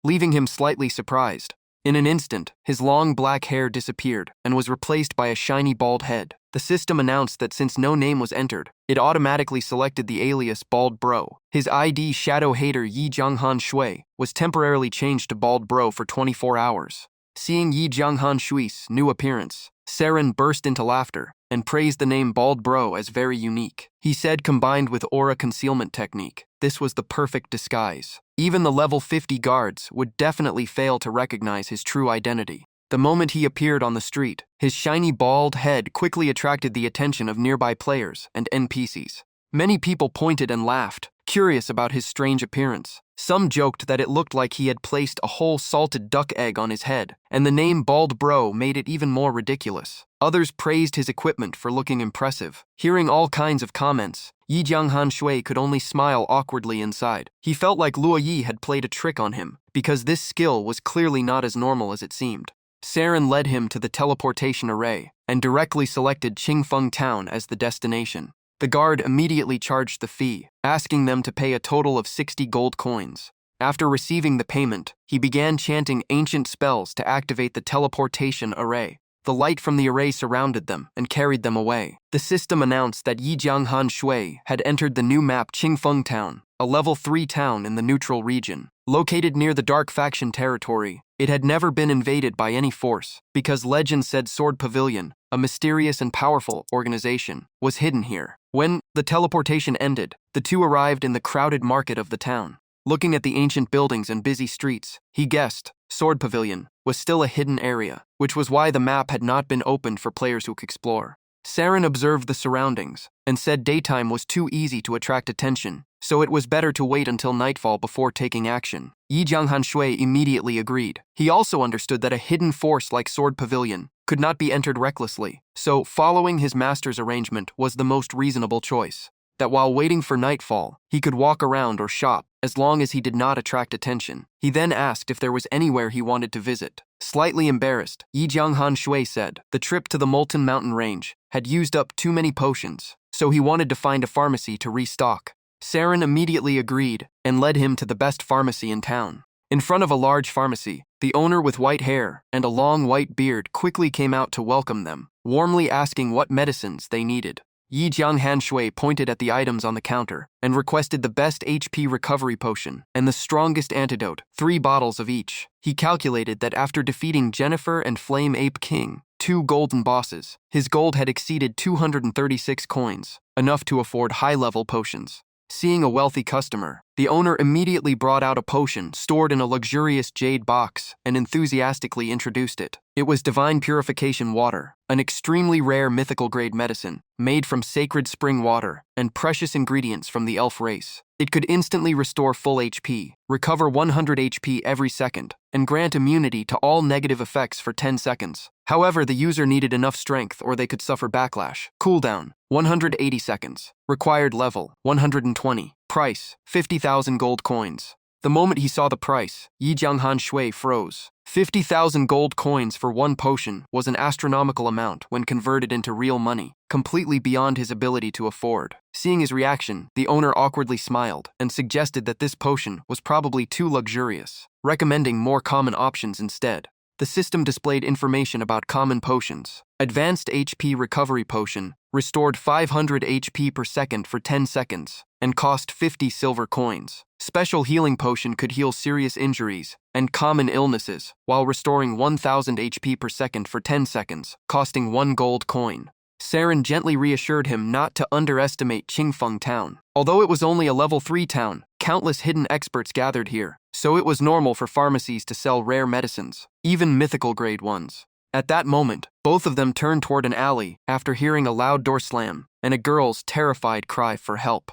leaving him slightly surprised. In an instant, his long black hair disappeared and was replaced by a shiny bald head. The system announced that since no name was entered, it automatically selected the alias Bald Bro. His ID Shadow Hater Yi Jianghan Shui was temporarily changed to Bald Bro for 24 hours. Seeing Yi Jianghan Shui's new appearance, Saren burst into laughter and praised the name Bald Bro as very unique. He said combined with aura concealment technique, this was the perfect disguise. Even the level 50 guards would definitely fail to recognize his true identity. The moment he appeared on the street, his shiny bald head quickly attracted the attention of nearby players and NPCs. Many people pointed and laughed, curious about his strange appearance. Some joked that it looked like he had placed a whole salted duck egg on his head, and the name Bald Bro made it even more ridiculous. Others praised his equipment for looking impressive. Hearing all kinds of comments, Yi Jianghan Shui could only smile awkwardly inside. He felt like Luo Yi had played a trick on him, because this skill was clearly not as normal as it seemed. Saren led him to the teleportation array and directly selected Qingfeng Town as the destination. The guard immediately charged the fee, asking them to pay a total of 60 gold coins. After receiving the payment, he began chanting ancient spells to activate the teleportation array. The light from the array surrounded them and carried them away. The system announced that Yi Jianghan Shui had entered the new map Qingfeng Town, a level 3 town in the neutral region. Located near the Dark Faction territory, it had never been invaded by any force, because legend said Sword Pavilion, a mysterious and powerful organization, was hidden here. When the teleportation ended, the two arrived in the crowded market of the town. Looking at the ancient buildings and busy streets, he guessed Sword Pavilion was still a hidden area, which was why the map had not been opened for players who could explore. Saren observed the surroundings and said daytime was too easy to attract attention, so it was better to wait until nightfall before taking action. Yi Jianghan Shui immediately agreed. He also understood that a hidden force like Sword Pavilion could not be entered recklessly, so following his master's arrangement was the most reasonable choice. that while waiting for nightfall, he could walk around or shop as long as he did not attract attention. He then asked if there was anywhere he wanted to visit. Slightly embarrassed, Yi Jianghan Shui said the trip to the Molten Mountain Range had used up too many potions, so he wanted to find a pharmacy to restock. Saren immediately agreed and led him to the best pharmacy in town. In front of a large pharmacy, the owner with white hair and a long white beard quickly came out to welcome them, warmly asking what medicines they needed. Yi Jianghan Shui pointed at the items on the counter and requested the best HP recovery potion and the strongest antidote, 3 bottles of each. He calculated that after defeating Jennifer and Flame Ape King, 2 golden bosses, his gold had exceeded 236 coins, enough to afford high-level potions. Seeing a wealthy customer, the owner immediately brought out a potion stored in a luxurious jade box and enthusiastically introduced it. It was Divine Purification Water, an extremely rare mythical-grade medicine made from sacred spring water and precious ingredients from the elf race. It could instantly restore full HP, recover 100 HP every second, and grant immunity to all negative effects for 10 seconds. However, the user needed enough strength or they could suffer backlash. Cooldown, 180 seconds. Required level, 120. Price, 50,000 gold coins. The moment he saw the price, Yi Jianghan Shui froze. 50,000 gold coins for 1 potion was an astronomical amount when converted into real money, completely beyond his ability to afford. Seeing his reaction, the owner awkwardly smiled and suggested that this potion was probably too luxurious, recommending more common options instead. The system displayed information about common potions. Advanced HP Recovery Potion restored 500 HP per second for 10 seconds and cost 50 silver coins. Special Healing Potion could heal serious injuries and common illnesses while restoring 1000 HP per second for 10 seconds, costing 1 gold coin. Saren gently reassured him not to underestimate Qingfeng Town. Although it was only a level 3 town, countless hidden experts gathered here, so it was normal for pharmacies to sell rare medicines, even mythical-grade ones. At that moment, both of them turned toward an alley after hearing a loud door slam and a girl's terrified cry for help.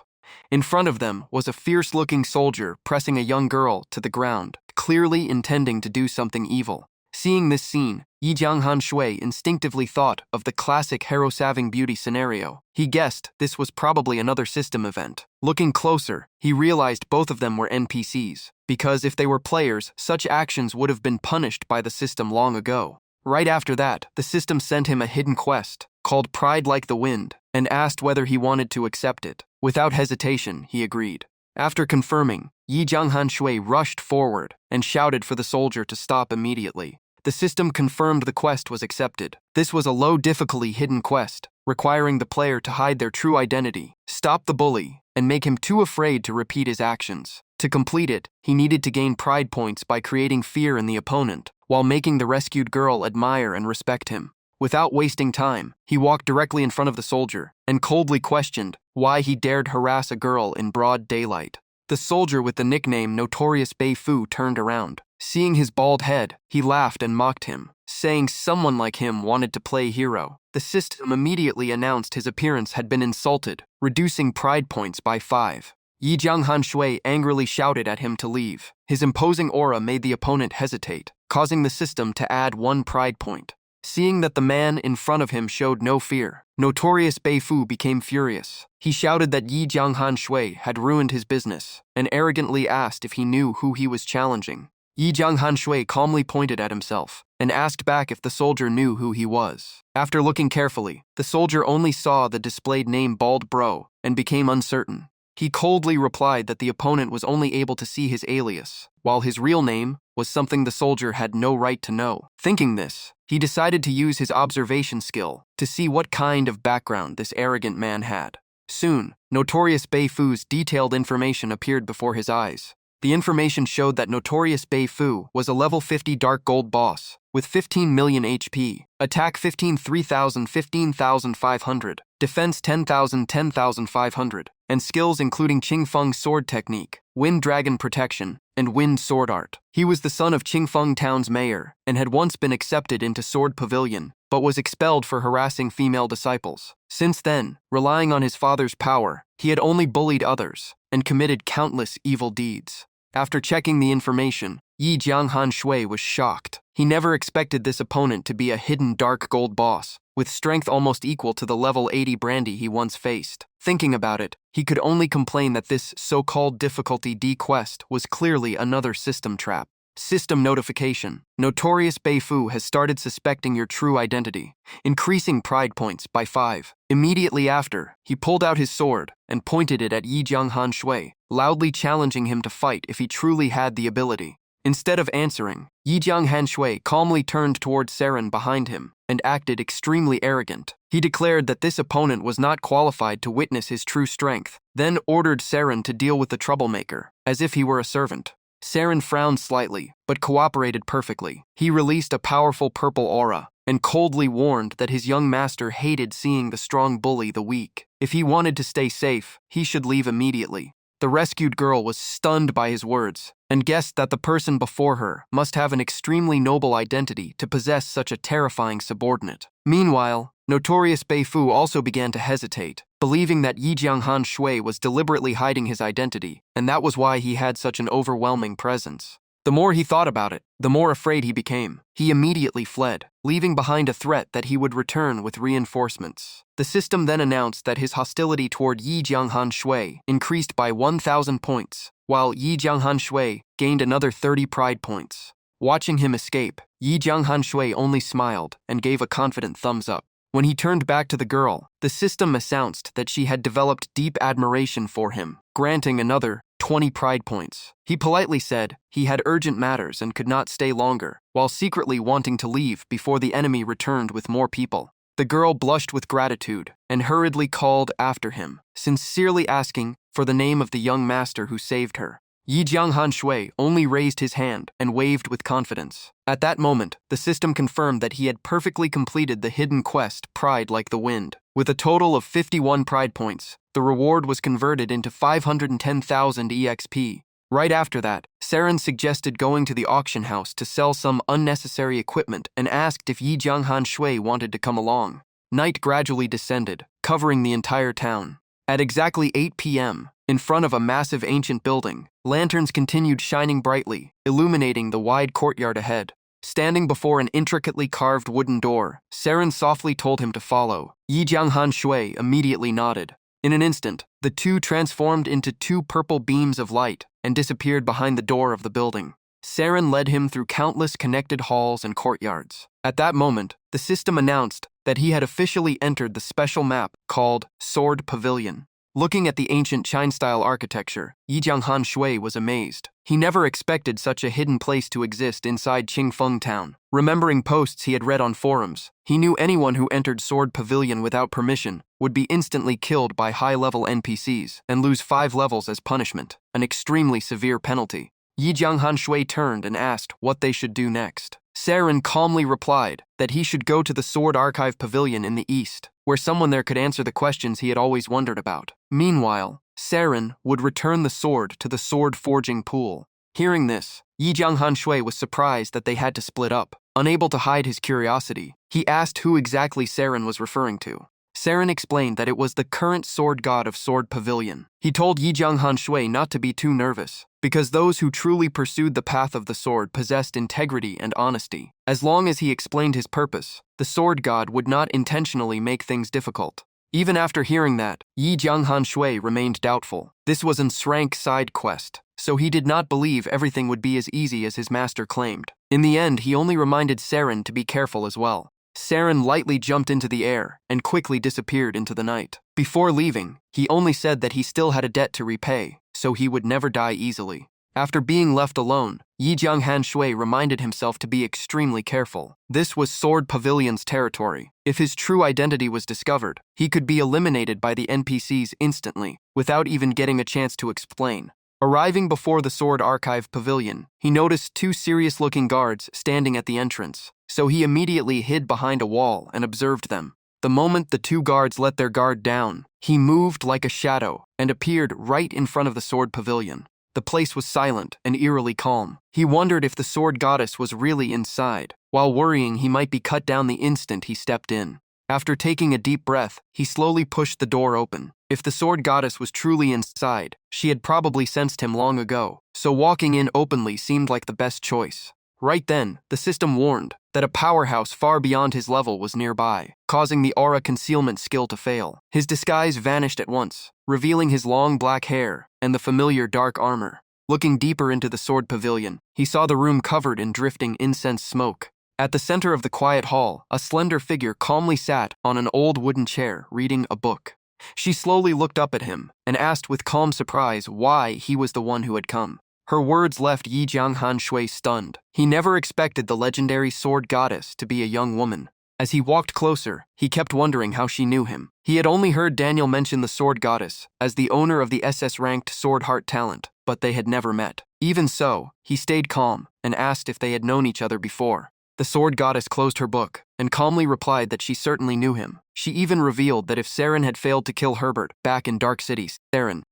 In front of them was a fierce-looking soldier pressing a young girl to the ground, clearly intending to do something evil. Seeing this scene, Yi Jianghan Shui instinctively thought of the classic hero-saving beauty scenario. He guessed this was probably another system event. Looking closer, he realized both of them were NPCs, because if they were players, such actions would have been punished by the system long ago. Right after that, the system sent him a hidden quest, called Pride Like the Wind, and asked whether he wanted to accept it. Without hesitation, he agreed. After confirming, Yi Jianghan Shui rushed forward and shouted for the soldier to stop immediately. The system confirmed the quest was accepted. This was a low-difficulty hidden quest, requiring the player to hide their true identity, stop the bully, and make him too afraid to repeat his actions. To complete it, he needed to gain pride points by creating fear in the opponent, while making the rescued girl admire and respect him. Without wasting time, he walked directly in front of the soldier and coldly questioned why he dared harass a girl in broad daylight. The soldier with the nickname Notorious Bei Fu turned around. Seeing his bald head, he laughed and mocked him, saying someone like him wanted to play hero. The system immediately announced his appearance had been insulted, reducing pride points by 5. Yi Jianghan Shui angrily shouted at him to leave. His imposing aura made the opponent hesitate, causing the system to add 1 pride point. Seeing that the man in front of him showed no fear, Notorious Bei Fu became furious. He shouted that Yi Jianghan Shui had ruined his business, and arrogantly asked if he knew who he was challenging. Yi Jianghan Shui calmly pointed at himself and asked back if the soldier knew who he was. After looking carefully, the soldier only saw the displayed name Bald Bro and became uncertain. He coldly replied that the opponent was only able to see his alias, while his real name was something the soldier had no right to know. Thinking this, he decided to use his observation skill to see what kind of background this arrogant man had. Soon, Notorious Bei Fu's detailed information appeared before his eyes. The information showed that Notorious Bei Fu was a level 50 Dark Gold boss with 15 million HP, attack 15,500, defense 10,500, and skills including Qingfeng Sword Technique, Wind Dragon Protection, and Wind Sword Art. He was the son of Qingfeng Town's mayor and had once been accepted into Sword Pavilion, but was expelled for harassing female disciples. Since then, relying on his father's power, he had only bullied others and committed countless evil deeds. After checking the information, Yi Jianghan Shui was shocked. He never expected this opponent to be a hidden Dark Gold boss, with strength almost equal to the level 80 brandy he once faced. Thinking about it, he could only complain that this so-called difficulty D quest was clearly another system trap. System notification. Notorious Beifu has started suspecting your true identity, increasing pride points by 5. Immediately after, he pulled out his sword and pointed it at Yi Jianghan Shui, loudly challenging him to fight if he truly had the ability. Instead of answering, Yi Jianghan Shui calmly turned toward Saren behind him and acted extremely arrogant. He declared that this opponent was not qualified to witness his true strength, then ordered Saren to deal with the troublemaker, as if he were a servant. Saren frowned slightly, but cooperated perfectly. He released a powerful purple aura and coldly warned that his young master hated seeing the strong bully the weak. If he wanted to stay safe, he should leave immediately. The rescued girl was stunned by his words and guessed that the person before her must have an extremely noble identity to possess such a terrifying subordinate. Meanwhile, Notorious Beifu also began to hesitate, believing that Yi Jianghan Shui was deliberately hiding his identity, and that was why he had such an overwhelming presence. The more he thought about it, the more afraid he became. He immediately fled, leaving behind a threat that he would return with reinforcements. The system then announced that his hostility toward Yi Jianghan Shui increased by 1,000 points, while Yi Jianghan Shui gained another 30 pride points. Watching him escape, Yi Jianghan Shui only smiled and gave a confident thumbs up. When he turned back to the girl, the system announced that she had developed deep admiration for him, granting another 20 pride points. He politely said he had urgent matters and could not stay longer, while secretly wanting to leave before the enemy returned with more people. The girl blushed with gratitude and hurriedly called after him, sincerely asking for the name of the young master who saved her. Yi Jianghan Shui only raised his hand and waved with confidence. At that moment, the system confirmed that he had perfectly completed the hidden quest Pride Like the Wind. With a total of 51 pride points, the reward was converted into 510,000 EXP. Right after that, Saren suggested going to the auction house to sell some unnecessary equipment and asked if Yi Jianghan Shui wanted to come along. Night gradually descended, covering the entire town. At exactly 8 p.m., in front of a massive ancient building, lanterns continued shining brightly, illuminating the wide courtyard ahead. Standing before an intricately carved wooden door, Saren softly told him to follow. Yi Jianghan Shui immediately nodded. In an instant, the two transformed into 2 purple beams of light and disappeared behind the door of the building. Saren led him through countless connected halls and courtyards. At that moment, the system announced that he had officially entered the special map called Sword Pavilion. Looking at the ancient Qin-style architecture, Yi Jianghan Shui was amazed. He never expected such a hidden place to exist inside Qingfeng town. Remembering posts he had read on forums, he knew anyone who entered Sword Pavilion without permission would be instantly killed by high-level NPCs and lose 5 levels as punishment, an extremely severe penalty. Yi Jianghan Shui turned and asked what they should do next. Saren calmly replied that he should go to the Sword Archive Pavilion in the east, where someone there could answer the questions he had always wondered about. Meanwhile, Saren would return the sword to the sword forging pool. Hearing this, Yi Jianghan Shui was surprised that they had to split up. Unable to hide his curiosity, he asked who exactly Saren was referring to. Saren explained that it was the current sword god of Sword Pavilion. He told Yi Jianghan Shui not to be too nervous, because those who truly pursued the path of the sword possessed integrity and honesty. As long as he explained his purpose, the sword god would not intentionally make things difficult. Even after hearing that, Yi Jianghan Shui remained doubtful. This was an Srank side quest, so he did not believe everything would be as easy as his master claimed. In the end, he only reminded Saren to be careful as well. Saren lightly jumped into the air and quickly disappeared into the night. Before leaving, he only said that he still had a debt to repay, so he would never die easily. After being left alone, Yi Jianghan Shui reminded himself to be extremely careful. This was Sword Pavilion's territory. If his true identity was discovered, he could be eliminated by the NPCs instantly, without even getting a chance to explain. Arriving before the Sword Archive Pavilion, he noticed 2 serious-looking guards standing at the entrance, so he immediately hid behind a wall and observed them. The moment the 2 guards let their guard down, he moved like a shadow and appeared right in front of the Sword Pavilion. The place was silent and eerily calm. He wondered if the sword goddess was really inside, while worrying he might be cut down the instant he stepped in. After taking a deep breath, he slowly pushed the door open. If the sword goddess was truly inside, she had probably sensed him long ago, so walking in openly seemed like the best choice. Right then, the system warned that a powerhouse far beyond his level was nearby, causing the aura concealment skill to fail. His disguise vanished at once, revealing his long black hair and the familiar dark armor. Looking deeper into the sword pavilion, he saw the room covered in drifting incense smoke. At the center of the quiet hall, a slender figure calmly sat on an old wooden chair, reading a book. She slowly looked up at him and asked with calm surprise why he was the one who had come. Her words left Yi Jianghan Shui stunned. He never expected the legendary sword goddess to be a young woman. As he walked closer, he kept wondering how she knew him. He had only heard Daniel mention the sword goddess as the owner of the SS-ranked Sword Heart talent, but they had never met. Even so, he stayed calm and asked if they had known each other before. The sword goddess closed her book and calmly replied that she certainly knew him. She even revealed that if Saren had failed to kill Herbert back in Dark City,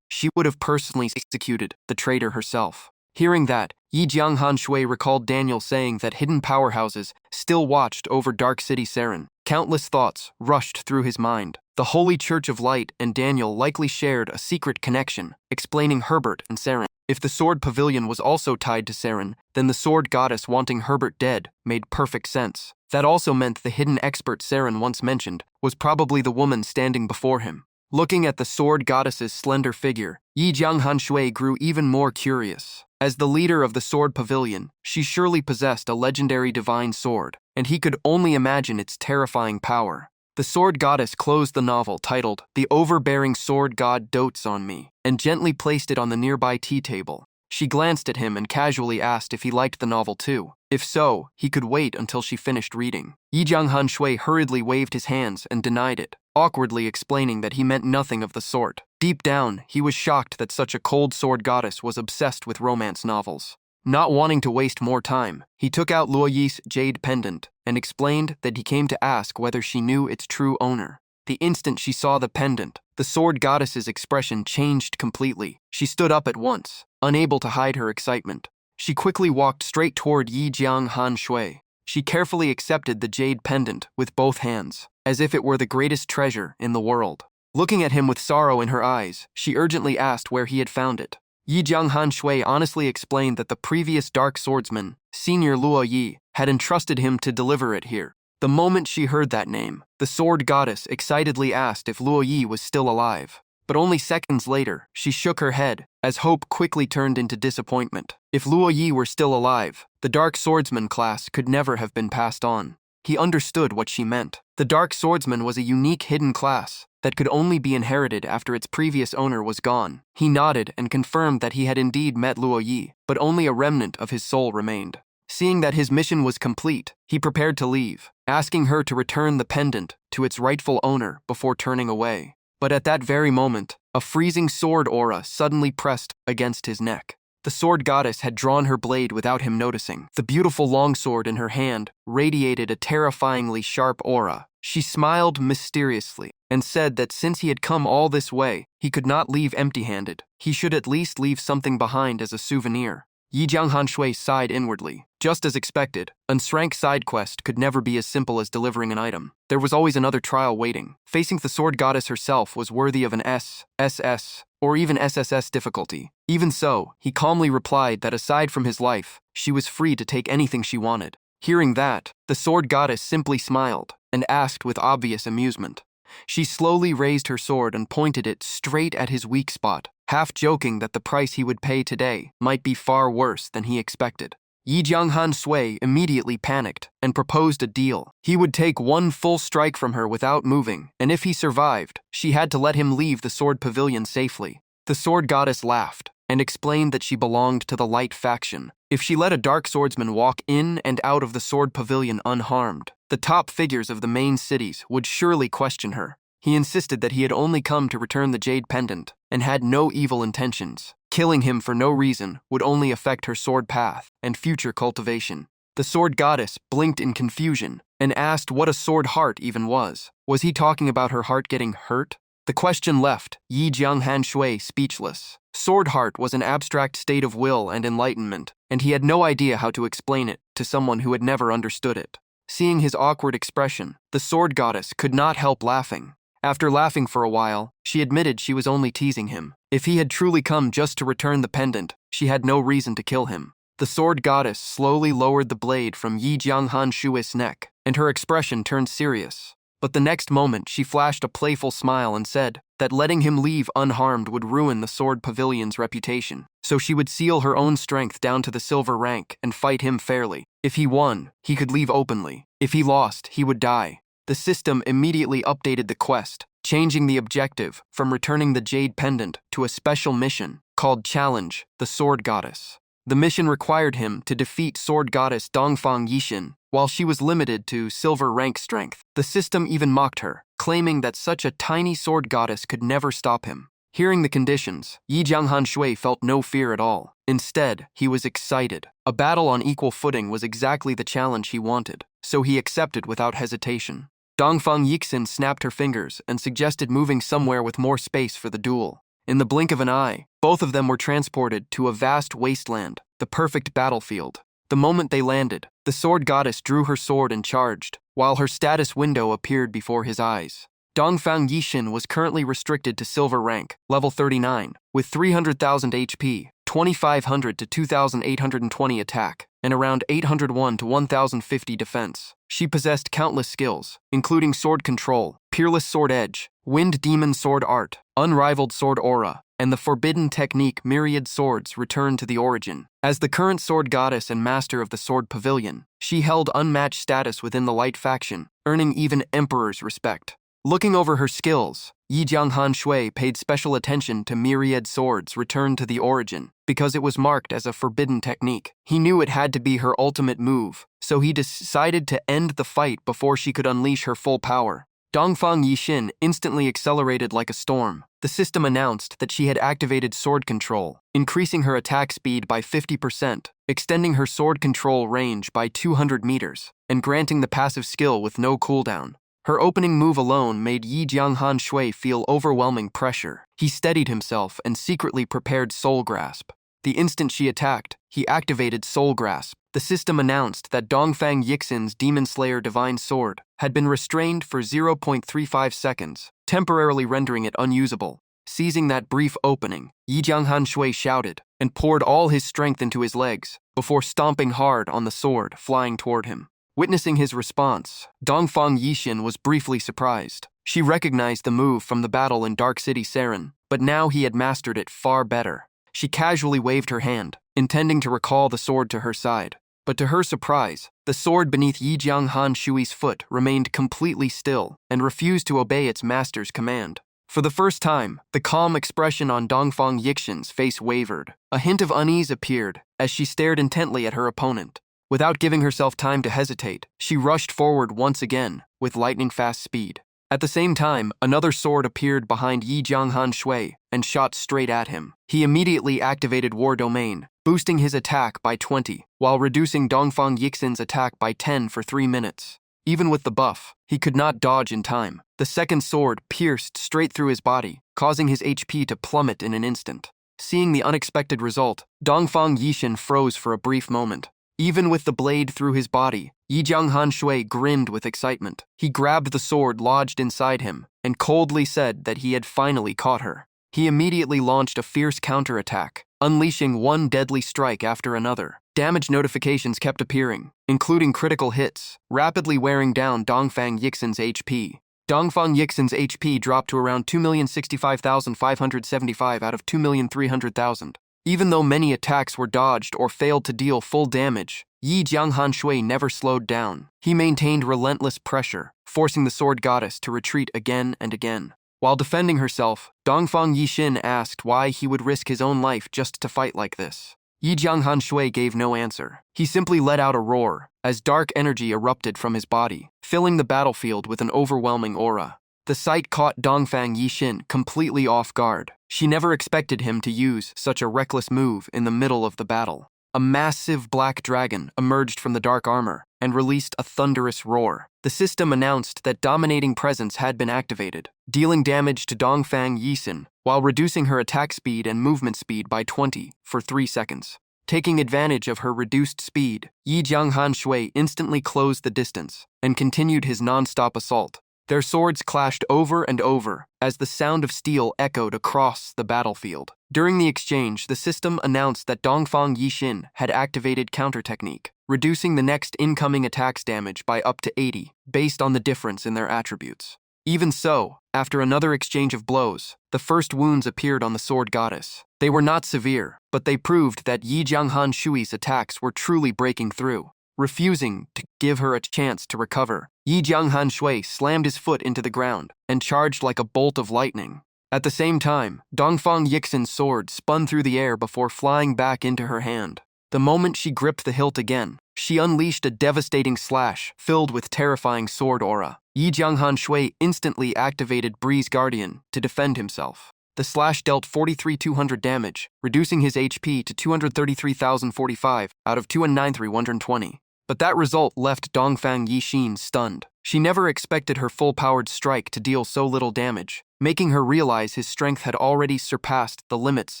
she would have personally executed the traitor herself. Hearing that, Yi Jianghan Shui recalled Daniel saying that hidden powerhouses still watched over Dark City Saren. Countless thoughts rushed through his mind. The Holy Church of Light and Daniel likely shared a secret connection, explaining Herbert and Saren. If the sword pavilion was also tied to Saren, then the sword goddess wanting Herbert dead made perfect sense. That also meant the hidden expert Saren once mentioned was probably the woman standing before him. Looking at the sword goddess's slender figure, Yi Jianghan Shui grew even more curious. As the leader of the sword pavilion, she surely possessed a legendary divine sword, and he could only imagine its terrifying power. The sword goddess closed the novel titled "The Overbearing Sword God Dotes on Me" and gently placed it on the nearby tea table. She glanced at him and casually asked if he liked the novel too. If so, he could wait until she finished reading. Yi Jianghan Shui hurriedly waved his hands and denied it, awkwardly explaining that he meant nothing of the sort. Deep down, he was shocked that such a cold sword goddess was obsessed with romance novels. Not wanting to waste more time, he took out Luo Yi's jade pendant and explained that he came to ask whether she knew its true owner. The instant she saw the pendant, the sword goddess's expression changed completely. She stood up at once, unable to hide her excitement. She quickly walked straight toward Yi Jianghan Shui. She carefully accepted the jade pendant with both hands, as if it were the greatest treasure in the world. Looking at him with sorrow in her eyes, she urgently asked where he had found it. Yi Jianghan Shui honestly explained that the previous dark swordsman, Senior Luo Yi, had entrusted him to deliver it here. The moment she heard that name, the sword goddess excitedly asked if Luo Yi was still alive. But only seconds later, she shook her head, as hope quickly turned into disappointment. If Luo Yi were still alive, the dark swordsman class could never have been passed on. He understood what she meant. The dark swordsman was a unique hidden class that could only be inherited after its previous owner was gone. He nodded and confirmed that he had indeed met Luo Yi, but only a remnant of his soul remained. Seeing that his mission was complete, he prepared to leave, asking her to return the pendant to its rightful owner before turning away. But at that very moment, a freezing sword aura suddenly pressed against his neck. The sword goddess had drawn her blade without him noticing. The beautiful longsword in her hand radiated a terrifyingly sharp aura. She smiled mysteriously and said that since he had come all this way, he could not leave empty-handed. He should at least leave something behind as a souvenir. Yi Jianghan Shui sighed inwardly. Just as expected, an Srank side quest could never be as simple as delivering an item. There was always another trial waiting. Facing the sword goddess herself was worthy of an SS, or even SSS difficulty. Even so, he calmly replied that aside from his life, she was free to take anything she wanted. Hearing that, the sword goddess simply smiled and asked with obvious amusement. She slowly raised her sword and pointed it straight at his weak spot, half joking that the price he would pay today might be far worse than he expected. Yi Jianghan Shui immediately panicked and proposed a deal. He would take one full strike from her without moving, and if he survived, she had to let him leave the sword pavilion safely. The sword goddess laughed and explained that she belonged to the light faction. If she let a dark swordsman walk in and out of the sword pavilion unharmed, the top figures of the main cities would surely question her. He insisted that he had only come to return the jade pendant and had no evil intentions. Killing him for no reason would only affect her sword path and future cultivation. The sword goddess blinked in confusion and asked what a sword heart even was. Was he talking about her heart getting hurt? The question left Yi Jianghan Shui speechless. Sword heart was an abstract state of will and enlightenment, and he had no idea how to explain it to someone who had never understood it. Seeing his awkward expression, the sword goddess could not help laughing. After laughing for a while, she admitted she was only teasing him. If he had truly come just to return the pendant, she had no reason to kill him. The sword goddess slowly lowered the blade from Yi Jianghan Shui's neck, and her expression turned serious. But the next moment, she flashed a playful smile and said that letting him leave unharmed would ruin the sword pavilion's reputation. So she would seal her own strength down to the silver rank and fight him fairly. If he won, he could leave openly. If he lost, he would die. The system immediately updated the quest, changing the objective from returning the jade pendant to a special mission called Challenge the Sword Goddess. The mission required him to defeat sword goddess Dongfang Yixin, while she was limited to silver rank strength. The system even mocked her, claiming that such a tiny sword goddess could never stop him. Hearing the conditions, Yi Jianghan Shui felt no fear at all. Instead, he was excited. A battle on equal footing was exactly the challenge he wanted, so he accepted without hesitation. Dongfang Yixin snapped her fingers and suggested moving somewhere with more space for the duel. In the blink of an eye, both of them were transported to a vast wasteland, the perfect battlefield. The moment they landed, the sword goddess drew her sword and charged, while her status window appeared before his eyes. Dongfang Yixin was currently restricted to silver rank, level 39, with 300,000 HP, 2,500 to 2,820 attack, and around 801 to 1,050 defense. She possessed countless skills, including sword control, peerless sword edge, wind demon sword art, unrivaled sword aura, and the forbidden technique myriad swords returned to the origin. As the current sword goddess and master of the sword pavilion, she held unmatched status within the light faction, earning even emperor's respect. Looking over her skills, Yi Jianghan Shui paid special attention to myriad swords returned to the origin, because it was marked as a forbidden technique. He knew it had to be her ultimate move, so he decided to end the fight before she could unleash her full power. Dongfang Yixin instantly accelerated like a storm. The system announced that she had activated sword control, increasing her attack speed by 50%, extending her sword control range by 200 meters, and granting the passive skill with no cooldown. Her opening move alone made Yi Jianghan Shui feel overwhelming pressure. He steadied himself and secretly prepared Soul Grasp. The instant she attacked, he activated Soul Grasp. The system announced that Dongfang Yixin's Demon Slayer Divine Sword had been restrained for 0.35 seconds, temporarily rendering it unusable. Seizing that brief opening, Yi Jianghan Shui shouted and poured all his strength into his legs before stomping hard on the sword flying toward him. Witnessing his response, Dongfang Yixin was briefly surprised. She recognized the move from the battle in Dark City Saren, but now he had mastered it far better. She casually waved her hand, intending to recall the sword to her side. But to her surprise, the sword beneath Yi Jianghan Shui's foot remained completely still and refused to obey its master's command. For the first time, the calm expression on Dongfang Yixin's face wavered. A hint of unease appeared as she stared intently at her opponent. Without giving herself time to hesitate, she rushed forward once again with lightning-fast speed. At the same time, another sword appeared behind Yi Jianghan Shui and shot straight at him. He immediately activated War Domain, boosting his attack by 20, while reducing Dongfang Yixin's attack by 10 for 3 minutes. Even with the buff, he could not dodge in time. The second sword pierced straight through his body, causing his HP to plummet in an instant. Seeing the unexpected result, Dongfang Yixin froze for a brief moment. Even with the blade through his body, Yi Jianghan Shui grinned with excitement. He grabbed the sword lodged inside him and coldly said that he had finally caught her. He immediately launched a fierce counterattack, unleashing one deadly strike after another. Damage notifications kept appearing, including critical hits, rapidly wearing down Dongfang Yixin's HP. Dongfang Yixin's HP dropped to around 2,065,575 out of 2,300,000. Even though many attacks were dodged or failed to deal full damage, Yi Jianghan Shui never slowed down. He maintained relentless pressure, forcing the sword goddess to retreat again and again. While defending herself, Dongfang Yixin asked why he would risk his own life just to fight like this. Yi Jianghan Shui gave no answer. He simply let out a roar as dark energy erupted from his body, filling the battlefield with an overwhelming aura. The sight caught Dongfang Yixin completely off guard. She never expected him to use such a reckless move in the middle of the battle. A massive black dragon emerged from the dark armor and released a thunderous roar. The system announced that Dominating Presence had been activated, dealing damage to Dongfang Yixin while reducing her attack speed and movement speed by 20 for 3 seconds. Taking advantage of her reduced speed, Yi Jianghan Shui instantly closed the distance and continued his non-stop assault. Their swords clashed over and over as the sound of steel echoed across the battlefield. During the exchange, the system announced that Dongfang Yixin had activated counter technique, reducing the next incoming attack's damage by up to 80, based on the difference in their attributes. Even so, after another exchange of blows, the first wounds appeared on the sword goddess. They were not severe, but they proved that Yi Jianghan Shui's attacks were truly breaking through. Refusing to give her a chance to recover, Yi Jianghan Shui slammed his foot into the ground and charged like a bolt of lightning. At the same time, Dongfang Yixin's sword spun through the air before flying back into her hand. The moment she gripped the hilt again, she unleashed a devastating slash filled with terrifying sword aura. Yi Jianghan Shui instantly activated Breeze Guardian to defend himself. The slash dealt 43,200 damage, reducing his HP to 233,045 out of 209,320. But that result left Dongfang Yixin stunned. She never expected her full-powered strike to deal so little damage, making her realize his strength had already surpassed the limits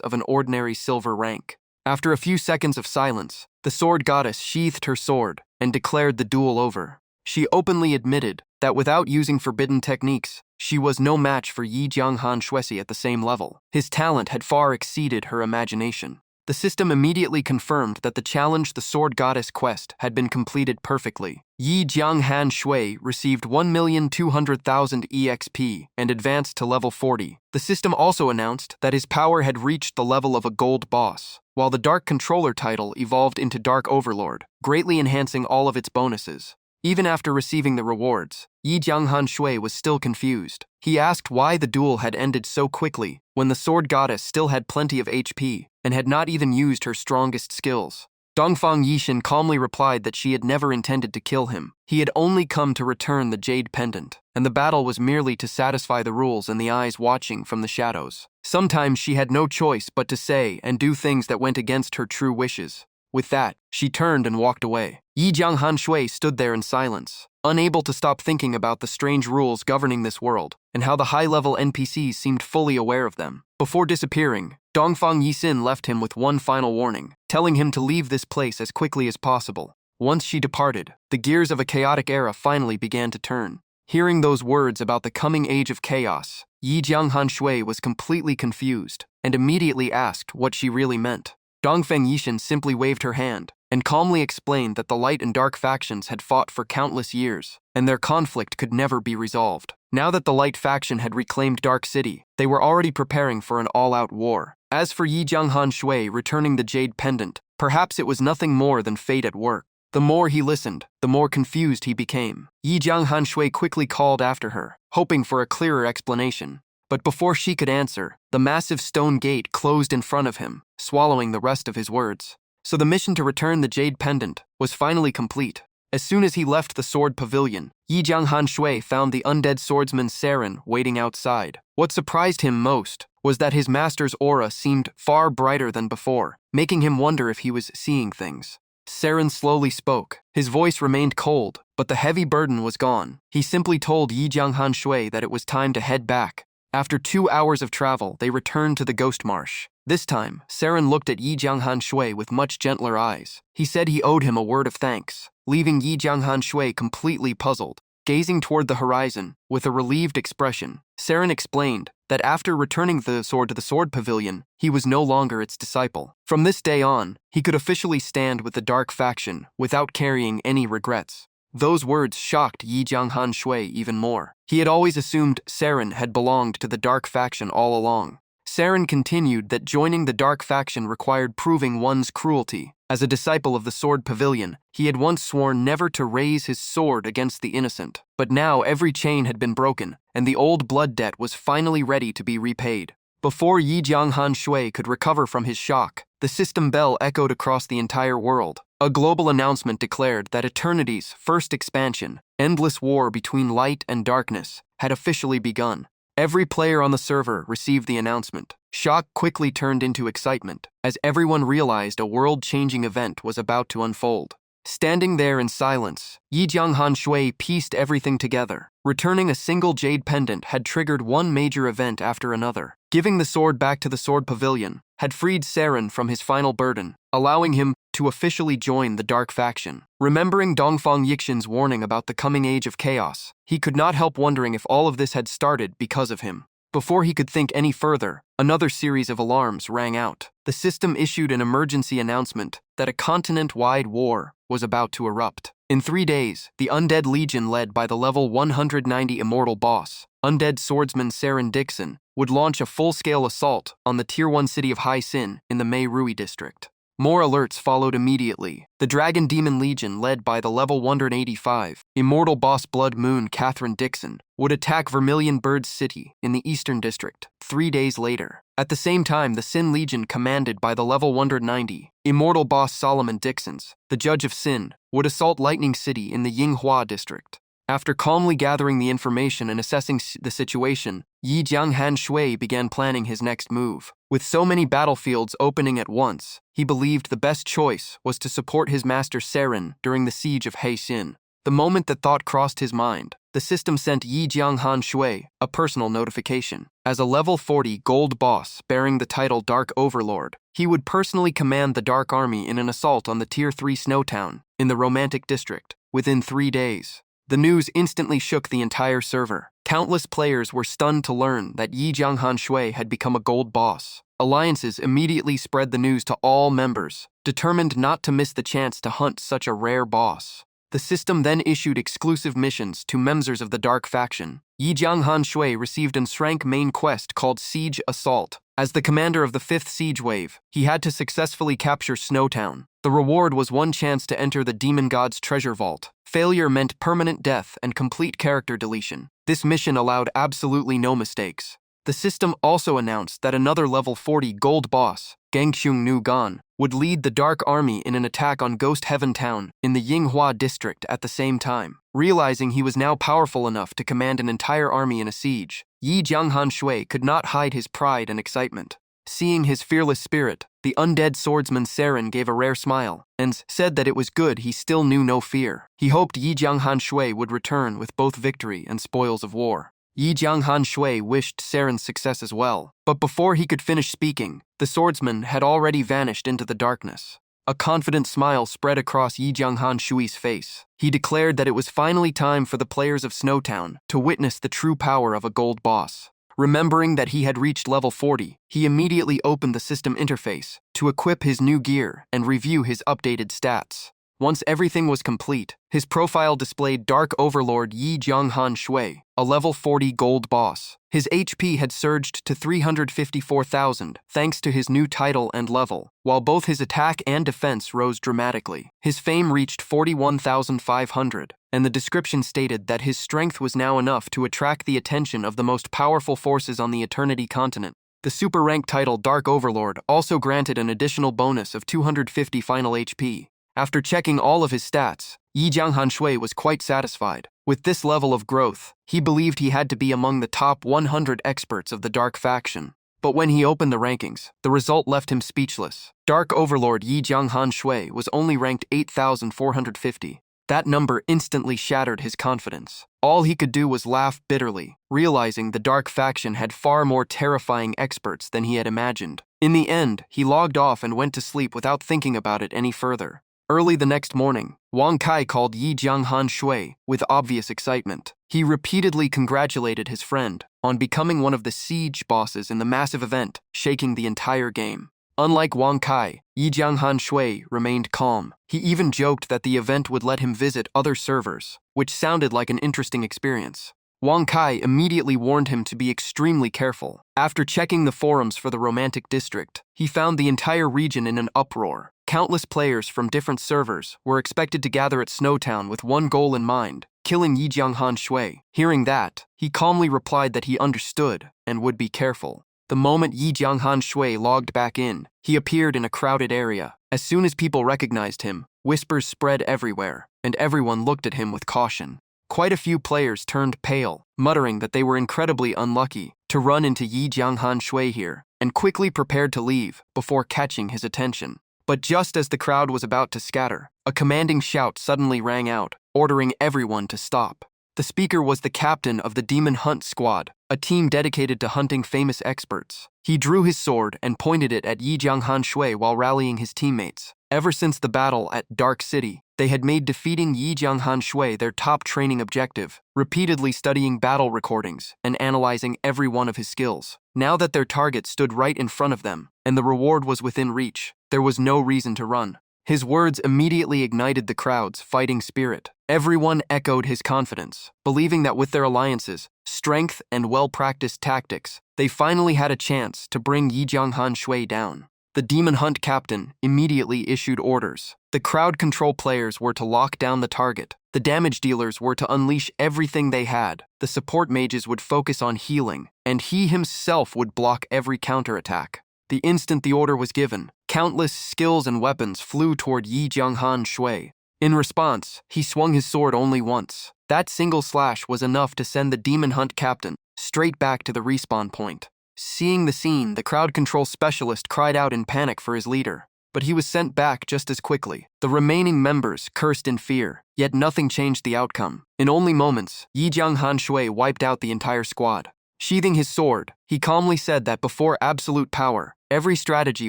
of an ordinary silver rank. After a few seconds of silence, the sword goddess sheathed her sword and declared the duel over. She openly admitted that without using forbidden techniques, she was no match for Yi Jianghan Shui at the same level. His talent had far exceeded her imagination. The system immediately confirmed that the challenge the sword goddess quest had been completed perfectly. Yi Jianghan Shui received 1,200,000 EXP and advanced to level 40. The system also announced that his power had reached the level of a gold boss, while the Dark Controller title evolved into Dark Overlord, greatly enhancing all of its bonuses. Even after receiving the rewards, Yi Jianghan Shui was still confused. He asked why the duel had ended so quickly when the sword goddess still had plenty of HP and had not even used her strongest skills. Dongfang Yixin calmly replied that she had never intended to kill him. He had only come to return the jade pendant, and the battle was merely to satisfy the rules and the eyes watching from the shadows. Sometimes she had no choice but to say and do things that went against her true wishes. With that, she turned and walked away. Yi Jianghan Shui stood there in silence, unable to stop thinking about the strange rules governing this world, and how the high-level NPCs seemed fully aware of them. Before disappearing, Dongfang Yixin left him with one final warning, telling him to leave this place as quickly as possible. Once she departed, the gears of a chaotic era finally began to turn. Hearing those words about the coming age of chaos, Yi Jianghan Shui was completely confused and immediately asked what she really meant. Dongfang Yixin simply waved her hand and calmly explained that the light and dark factions had fought for countless years, and their conflict could never be resolved. Now that the light faction had reclaimed Dark City, they were already preparing for an all-out war. As for Yi Jianghan Shui returning the jade pendant, perhaps it was nothing more than fate at work. The more he listened, the more confused he became. Yi Jianghan Shui quickly called after her, hoping for a clearer explanation. But before she could answer, the massive stone gate closed in front of him, swallowing the rest of his words. So the mission to return the jade pendant was finally complete. As soon as he left the sword pavilion, Yi Jianghan Shui found the undead swordsman Saren waiting outside. What surprised him most was that his master's aura seemed far brighter than before, making him wonder if he was seeing things. Saren slowly spoke. His voice remained cold, but the heavy burden was gone. He simply told Yi Jianghan Shui that it was time to head back. After 2 hours of travel, they returned to the Ghost Marsh. This time, Saren looked at Yi Jianghan Shui with much gentler eyes. He said he owed him a word of thanks, leaving Yi Jianghan Shui completely puzzled. Gazing toward the horizon, with a relieved expression, Saren explained that after returning the sword to the sword pavilion, he was no longer its disciple. From this day on, he could officially stand with the dark faction without carrying any regrets. Those words shocked Yi Jianghan Shui even more. He had always assumed Saren had belonged to the dark faction all along. Saren continued that joining the dark faction required proving one's cruelty. As a disciple of the sword pavilion, he had once sworn never to raise his sword against the innocent. But now every chain had been broken, and the old blood debt was finally ready to be repaid. Before Yi Jianghan Shui could recover from his shock, the system bell echoed across the entire world. A global announcement declared that Eternity's first expansion, Endless War between Light and Darkness, had officially begun. Every player on the server received the announcement. Shock quickly turned into excitement, as everyone realized a world-changing event was about to unfold. Standing there in silence, Yi Jianghan Shui pieced everything together. Returning a single jade pendant had triggered one major event after another. Giving the sword back to the sword pavilion had freed Saren from his final burden, allowing him to officially join the Dark Faction. Remembering Dongfang Yixin's warning about the coming age of chaos, he could not help wondering if all of this had started because of him. Before he could think any further, another series of alarms rang out. The system issued an emergency announcement that a continent-wide war was about to erupt. In 3 days, the Undead Legion led by the level 190 immortal boss, Undead Swordsman Saren Dixon, would launch a full-scale assault on the Tier 1 city of Hai Sin in the Mei Rui district. More alerts followed immediately. The Dragon Demon Legion, led by the level 185, Immortal Boss Blood Moon Catherine Dixon, would attack Vermilion Birds City in the Eastern District 3 days later. At the same time, the Sin Legion, commanded by the level 190, Immortal Boss Solomon Dixons, the Judge of Sin, would assault Lightning City in the Yinghua District. After calmly gathering the information and assessing the situation, Yi Jianghan Shui began planning his next move. With so many battlefields opening at once, he believed the best choice was to support his master Saren during the siege of Heixin. The moment that thought crossed his mind, the system sent Yi Jianghan Shui a personal notification. As a level 40 gold boss bearing the title Dark Overlord, he would personally command the Dark Army in an assault on the Tier 3 Snowtown in the Romantic District within 3 days. The news instantly shook the entire server. Countless players were stunned to learn that Yi Jianghan Shui had become a gold boss. Alliances immediately spread the news to all members, determined not to miss the chance to hunt such a rare boss. The system then issued exclusive missions to members of the Dark Faction. Yi Jianghan Shui received an rank main quest called Siege Assault. As the commander of the 5th Siege Wave, he had to successfully capture Snowtown. The reward was one chance to enter the Demon God's treasure vault. Failure meant permanent death and complete character deletion. This mission allowed absolutely no mistakes. The system also announced that another level 40 gold boss, Gangxung Nu Gan, would lead the Dark Army in an attack on Ghost Heaven Town in the Yinghua district at the same time. Realizing he was now powerful enough to command an entire army in a siege, Yi Jianghan Shui could not hide his pride and excitement. Seeing his fearless spirit, the undead swordsman Saren gave a rare smile and said that it was good he still knew no fear. He hoped Yi Jianghan Shui would return with both victory and spoils of war. Yi Jianghan Shui wished Saren's success as well, but before he could finish speaking, the swordsman had already vanished into the darkness. A confident smile spread across Yi Jianghan Shui's face. He declared that it was finally time for the players of Snowtown to witness the true power of a gold boss. Remembering that he had reached level 40, he immediately opened the system interface to equip his new gear and review his updated stats. Once everything was complete, his profile displayed Dark Overlord Yi Jianghan Shui, a level 40 gold boss. His HP had surged to 354,000 thanks to his new title and level, while both his attack and defense rose dramatically. His fame reached 41,500, and the description stated that his strength was now enough to attract the attention of the most powerful forces on the Eternity continent. The super rank title Dark Overlord also granted an additional bonus of 250 final HP. After checking all of his stats, Yi Jianghan Shui was quite satisfied. With this level of growth, he believed he had to be among the top 100 experts of the Dark Faction. But when he opened the rankings, the result left him speechless. Dark Overlord Yi Jianghan Shui was only ranked 8,450. That number instantly shattered his confidence. All he could do was laugh bitterly, realizing the Dark Faction had far more terrifying experts than he had imagined. In the end, he logged off and went to sleep without thinking about it any further. Early the next morning, Wang Kai called Yi Jianghan Shui with obvious excitement. He repeatedly congratulated his friend on becoming one of the siege bosses in the massive event, shaking the entire game. Unlike Wang Kai, Yi Jianghan Shui remained calm. He even joked that the event would let him visit other servers, which sounded like an interesting experience. Wang Kai immediately warned him to be extremely careful. After checking the forums for the Romantic District, he found the entire region in an uproar. Countless players from different servers were expected to gather at Snowtown with one goal in mind, killing Yi Jianghan Shui. Hearing that, he calmly replied that he understood and would be careful. The moment Yi Jianghan Shui logged back in, he appeared in a crowded area. As soon as people recognized him, whispers spread everywhere, and everyone looked at him with caution. Quite a few players turned pale, muttering that they were incredibly unlucky to run into Yi Jianghan Shui here, and quickly prepared to leave before catching his attention. But just as the crowd was about to scatter, a commanding shout suddenly rang out, ordering everyone to stop. The speaker was the captain of the Demon Hunt Squad, a team dedicated to hunting famous experts. He drew his sword and pointed it at Yi Jianghan Shui while rallying his teammates. Ever since the battle at Dark City, they had made defeating Yi Jianghan Shui their top training objective, repeatedly studying battle recordings and analyzing every one of his skills. Now that their target stood right in front of them, and the reward was within reach, there was no reason to run. His words immediately ignited the crowd's fighting spirit. Everyone echoed his confidence, believing that with their alliances, strength, and well-practiced tactics, they finally had a chance to bring Yi Jianghan Shui down. The Demon Hunt captain immediately issued orders. The crowd control players were to lock down the target. The damage dealers were to unleash everything they had. The support mages would focus on healing, and he himself would block every counterattack. The instant the order was given, countless skills and weapons flew toward Yi Jianghan Shui. In response, he swung his sword only once. That single slash was enough to send the Demon Hunt captain straight back to the respawn point. Seeing the scene, the crowd control specialist cried out in panic for his leader, but he was sent back just as quickly. The remaining members cursed in fear, yet nothing changed the outcome. In only moments, Yi Jianghan Shui wiped out the entire squad. Sheathing his sword, he calmly said that before absolute power, every strategy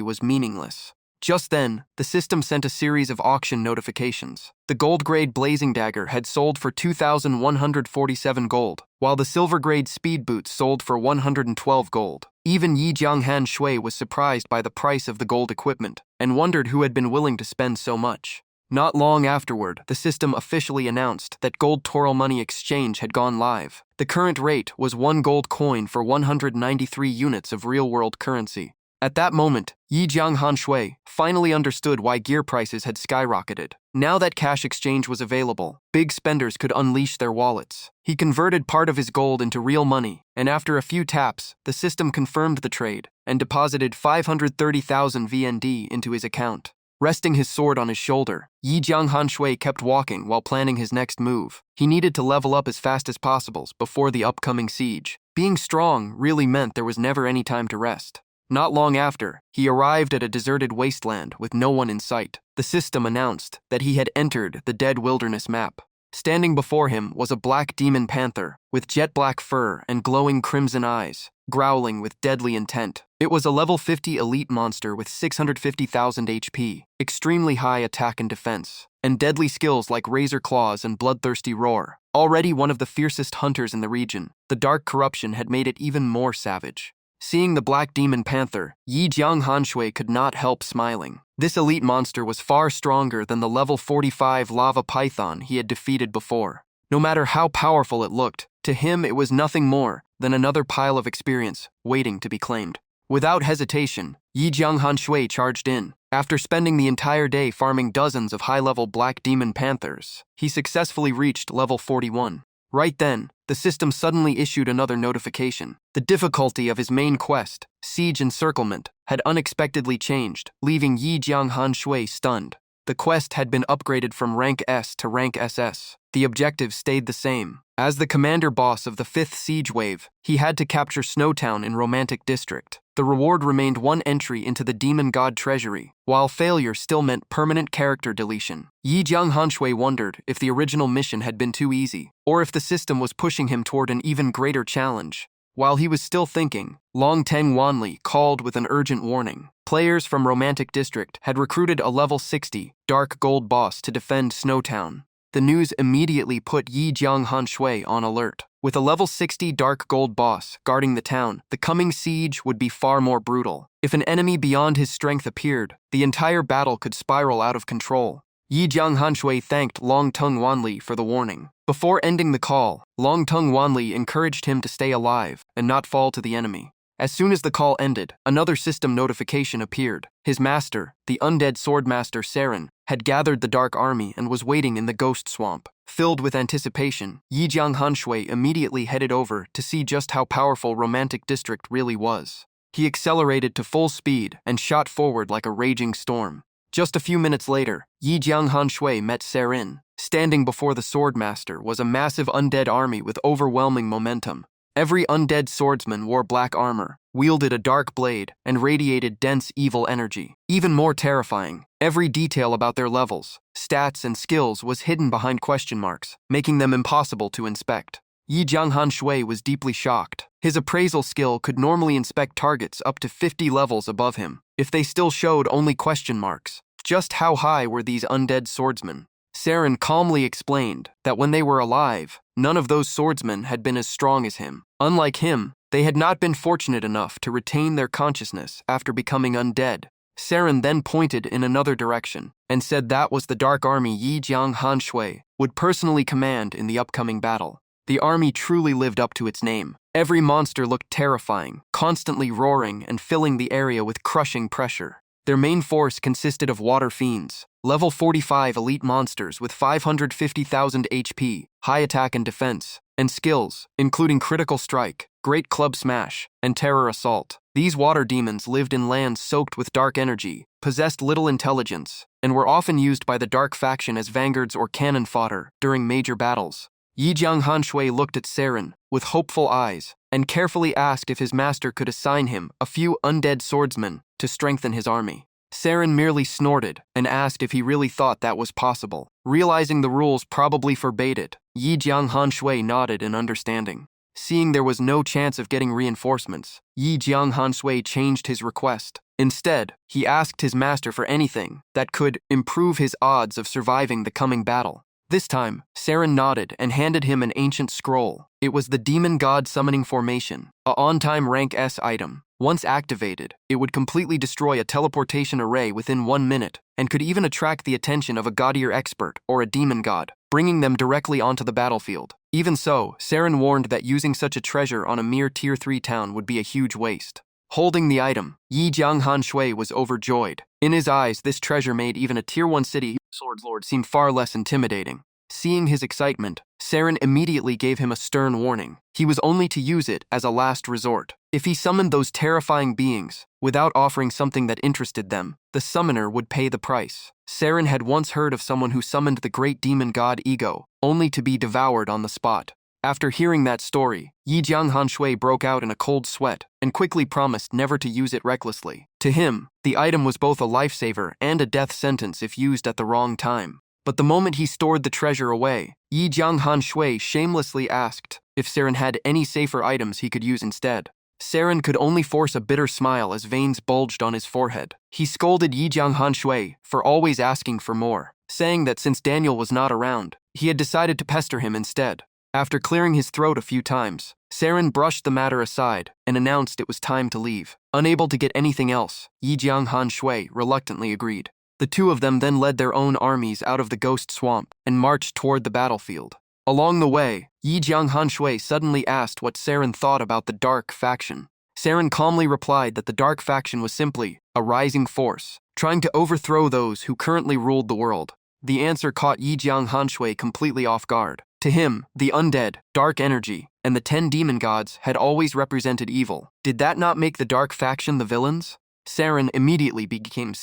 was meaningless. Just then, the system sent a series of auction notifications. The gold-grade blazing dagger had sold for 2,147 gold, while the silver-grade speed boots sold for 112 gold. Even Yi Jianghan Shui was surprised by the price of the gold equipment and wondered who had been willing to spend so much. Not long afterward, the system officially announced that gold Toral money exchange had gone live. The current rate was 1 gold coin for 193 units of real-world currency. At that moment, Yi Jianghan Shui finally understood why gear prices had skyrocketed. Now that cash exchange was available, big spenders could unleash their wallets. He converted part of his gold into real money, and after a few taps, the system confirmed the trade and deposited 530,000 VND into his account. Resting his sword on his shoulder, Yi Jianghan Shui kept walking while planning his next move. He needed to level up as fast as possible before the upcoming siege. Being strong really meant there was never any time to rest. Not long after, he arrived at a deserted wasteland with no one in sight. The system announced that he had entered the Dead Wilderness map. Standing before him was a black demon panther with jet black fur and glowing crimson eyes, growling with deadly intent. It was a level 50 elite monster with 650,000 HP, extremely high attack and defense, and deadly skills like razor claws and bloodthirsty roar. Already one of the fiercest hunters in the region, the dark corruption had made it even more savage. Seeing the black demon panther, Yi Jianghan Shui could not help smiling. This elite monster was far stronger than the level 45 lava python he had defeated before. No matter how powerful it looked, to him it was nothing more than another pile of experience waiting to be claimed. Without hesitation, Yi Jianghan Shui charged in. After spending the entire day farming dozens of high-level black demon panthers, he successfully reached level 41. Right then, the system suddenly issued another notification. The difficulty of his main quest, Siege Encirclement, had unexpectedly changed, leaving Yi Jianghan Shui stunned. The quest had been upgraded from rank S to rank SS. The objective stayed the same. As the commander boss of the 5th siege wave, he had to capture Snowtown in Romantic District. The reward remained one entry into the Demon God Treasury, while failure still meant permanent character deletion. Yi Jianghan Shui wondered if the original mission had been too easy, or if the system was pushing him toward an even greater challenge. While he was still thinking, Long Teng Wanli called with an urgent warning. Players from Romantic District had recruited a level 60 Dark Gold boss to defend Snowtown. The news immediately put Yi Jianghan Shui on alert. With a level 60 Dark Gold boss guarding the town, the coming siege would be far more brutal. If an enemy beyond his strength appeared, the entire battle could spiral out of control. Yi Jianghan Shui thanked Long Teng Wanli for the warning. Before ending the call, Long Teng Wanli encouraged him to stay alive and not fall to the enemy. As soon as the call ended, another system notification appeared. His master, the undead swordmaster Saren, had gathered the Dark Army and was waiting in the Ghost Swamp. Filled with anticipation, Yi Jianghan Shui immediately headed over to see just how powerful Romantic District really was. He accelerated to full speed and shot forward like a raging storm. Just a few minutes later, Yi Jianghan Shui met Saren. Standing before the swordmaster was a massive undead army with overwhelming momentum. Every undead swordsman wore black armor, wielded a dark blade, and radiated dense evil energy. Even more terrifying, every detail about their levels, stats, and skills was hidden behind question marks, making them impossible to inspect. Yi Jianghan Shui was deeply shocked. His appraisal skill could normally inspect targets up to 50 levels above him. If they still showed only question marks, Just how high were these undead swordsmen? Saren calmly explained that when they were alive, none of those swordsmen had been as strong as him. Unlike him, they had not been fortunate enough to retain their consciousness after becoming undead. Saren then pointed in another direction and said that was the dark army Yi Jiang Han Shui would personally command in the upcoming battle. The army truly lived up to its name. Every monster looked terrifying, constantly roaring and filling the area with crushing pressure. Their main force consisted of water fiends, level 45 elite monsters with 550,000 HP, high attack and defense, and skills, including critical strike, great club smash, and terror assault. These water demons lived in lands soaked with dark energy, possessed little intelligence, and were often used by the dark faction as vanguards or cannon fodder during major battles. Yi Jiang Han Shui looked at Saren with hopeful eyes and carefully asked if his master could assign him a few undead swordsmen to strengthen his army. Saren merely snorted and asked if he really thought that was possible. Realizing the rules probably forbade it, Yi Jiang Han Shui nodded in understanding. Seeing there was no chance of getting reinforcements, Yi Jiang Han Shui changed his request. Instead, he asked his master for anything that could improve his odds of surviving the coming battle. This time, Saren nodded and handed him an ancient scroll. It was the Demon God Summoning Formation, a on-time rank S item. Once activated, it would completely destroy a teleportation array within 1 minute and could even attract the attention of a gaudier expert or a demon god, bringing them directly onto the battlefield. Even so, Saren warned that using such a treasure on a mere Tier 3 town would be a huge waste. Holding the item, Yi Jiang Han Shui was overjoyed. In his eyes, this treasure made even a Tier 1 city Swords Lord seem far less intimidating. Seeing his excitement, Saren immediately gave him a stern warning. He was only to use it as a last resort. If he summoned those terrifying beings without offering something that interested them, the summoner would pay the price. Saren had once heard of someone who summoned the great demon god Ego, only to be devoured on the spot. After hearing that story, Yi Jiang Han Shui broke out in a cold sweat and quickly promised never to use it recklessly. To him, the item was both a lifesaver and a death sentence if used at the wrong time. But the moment he stored the treasure away, Yi Jiang Han Shui shamelessly asked if Saren had any safer items he could use instead. Saren could only force a bitter smile as veins bulged on his forehead. He scolded Yi Jiang Han Shui for always asking for more, saying that since Daniel was not around, he had decided to pester him instead. After clearing his throat a few times, Saren brushed the matter aside and announced it was time to leave. Unable to get anything else, Yi Jiang Han Shui reluctantly agreed. The two of them then led their own armies out of the ghost swamp and marched toward the battlefield. Along the way, Yi Jiang Han Shui suddenly asked what Saren thought about the Dark Faction. Saren calmly replied that the Dark Faction was simply a rising force, trying to overthrow those who currently ruled the world. The answer caught Yi Jiang Han Shui completely off guard. To him, the undead, dark energy, and the 10 demon gods had always represented evil. Did that not make the Dark Faction the villains? Saren immediately became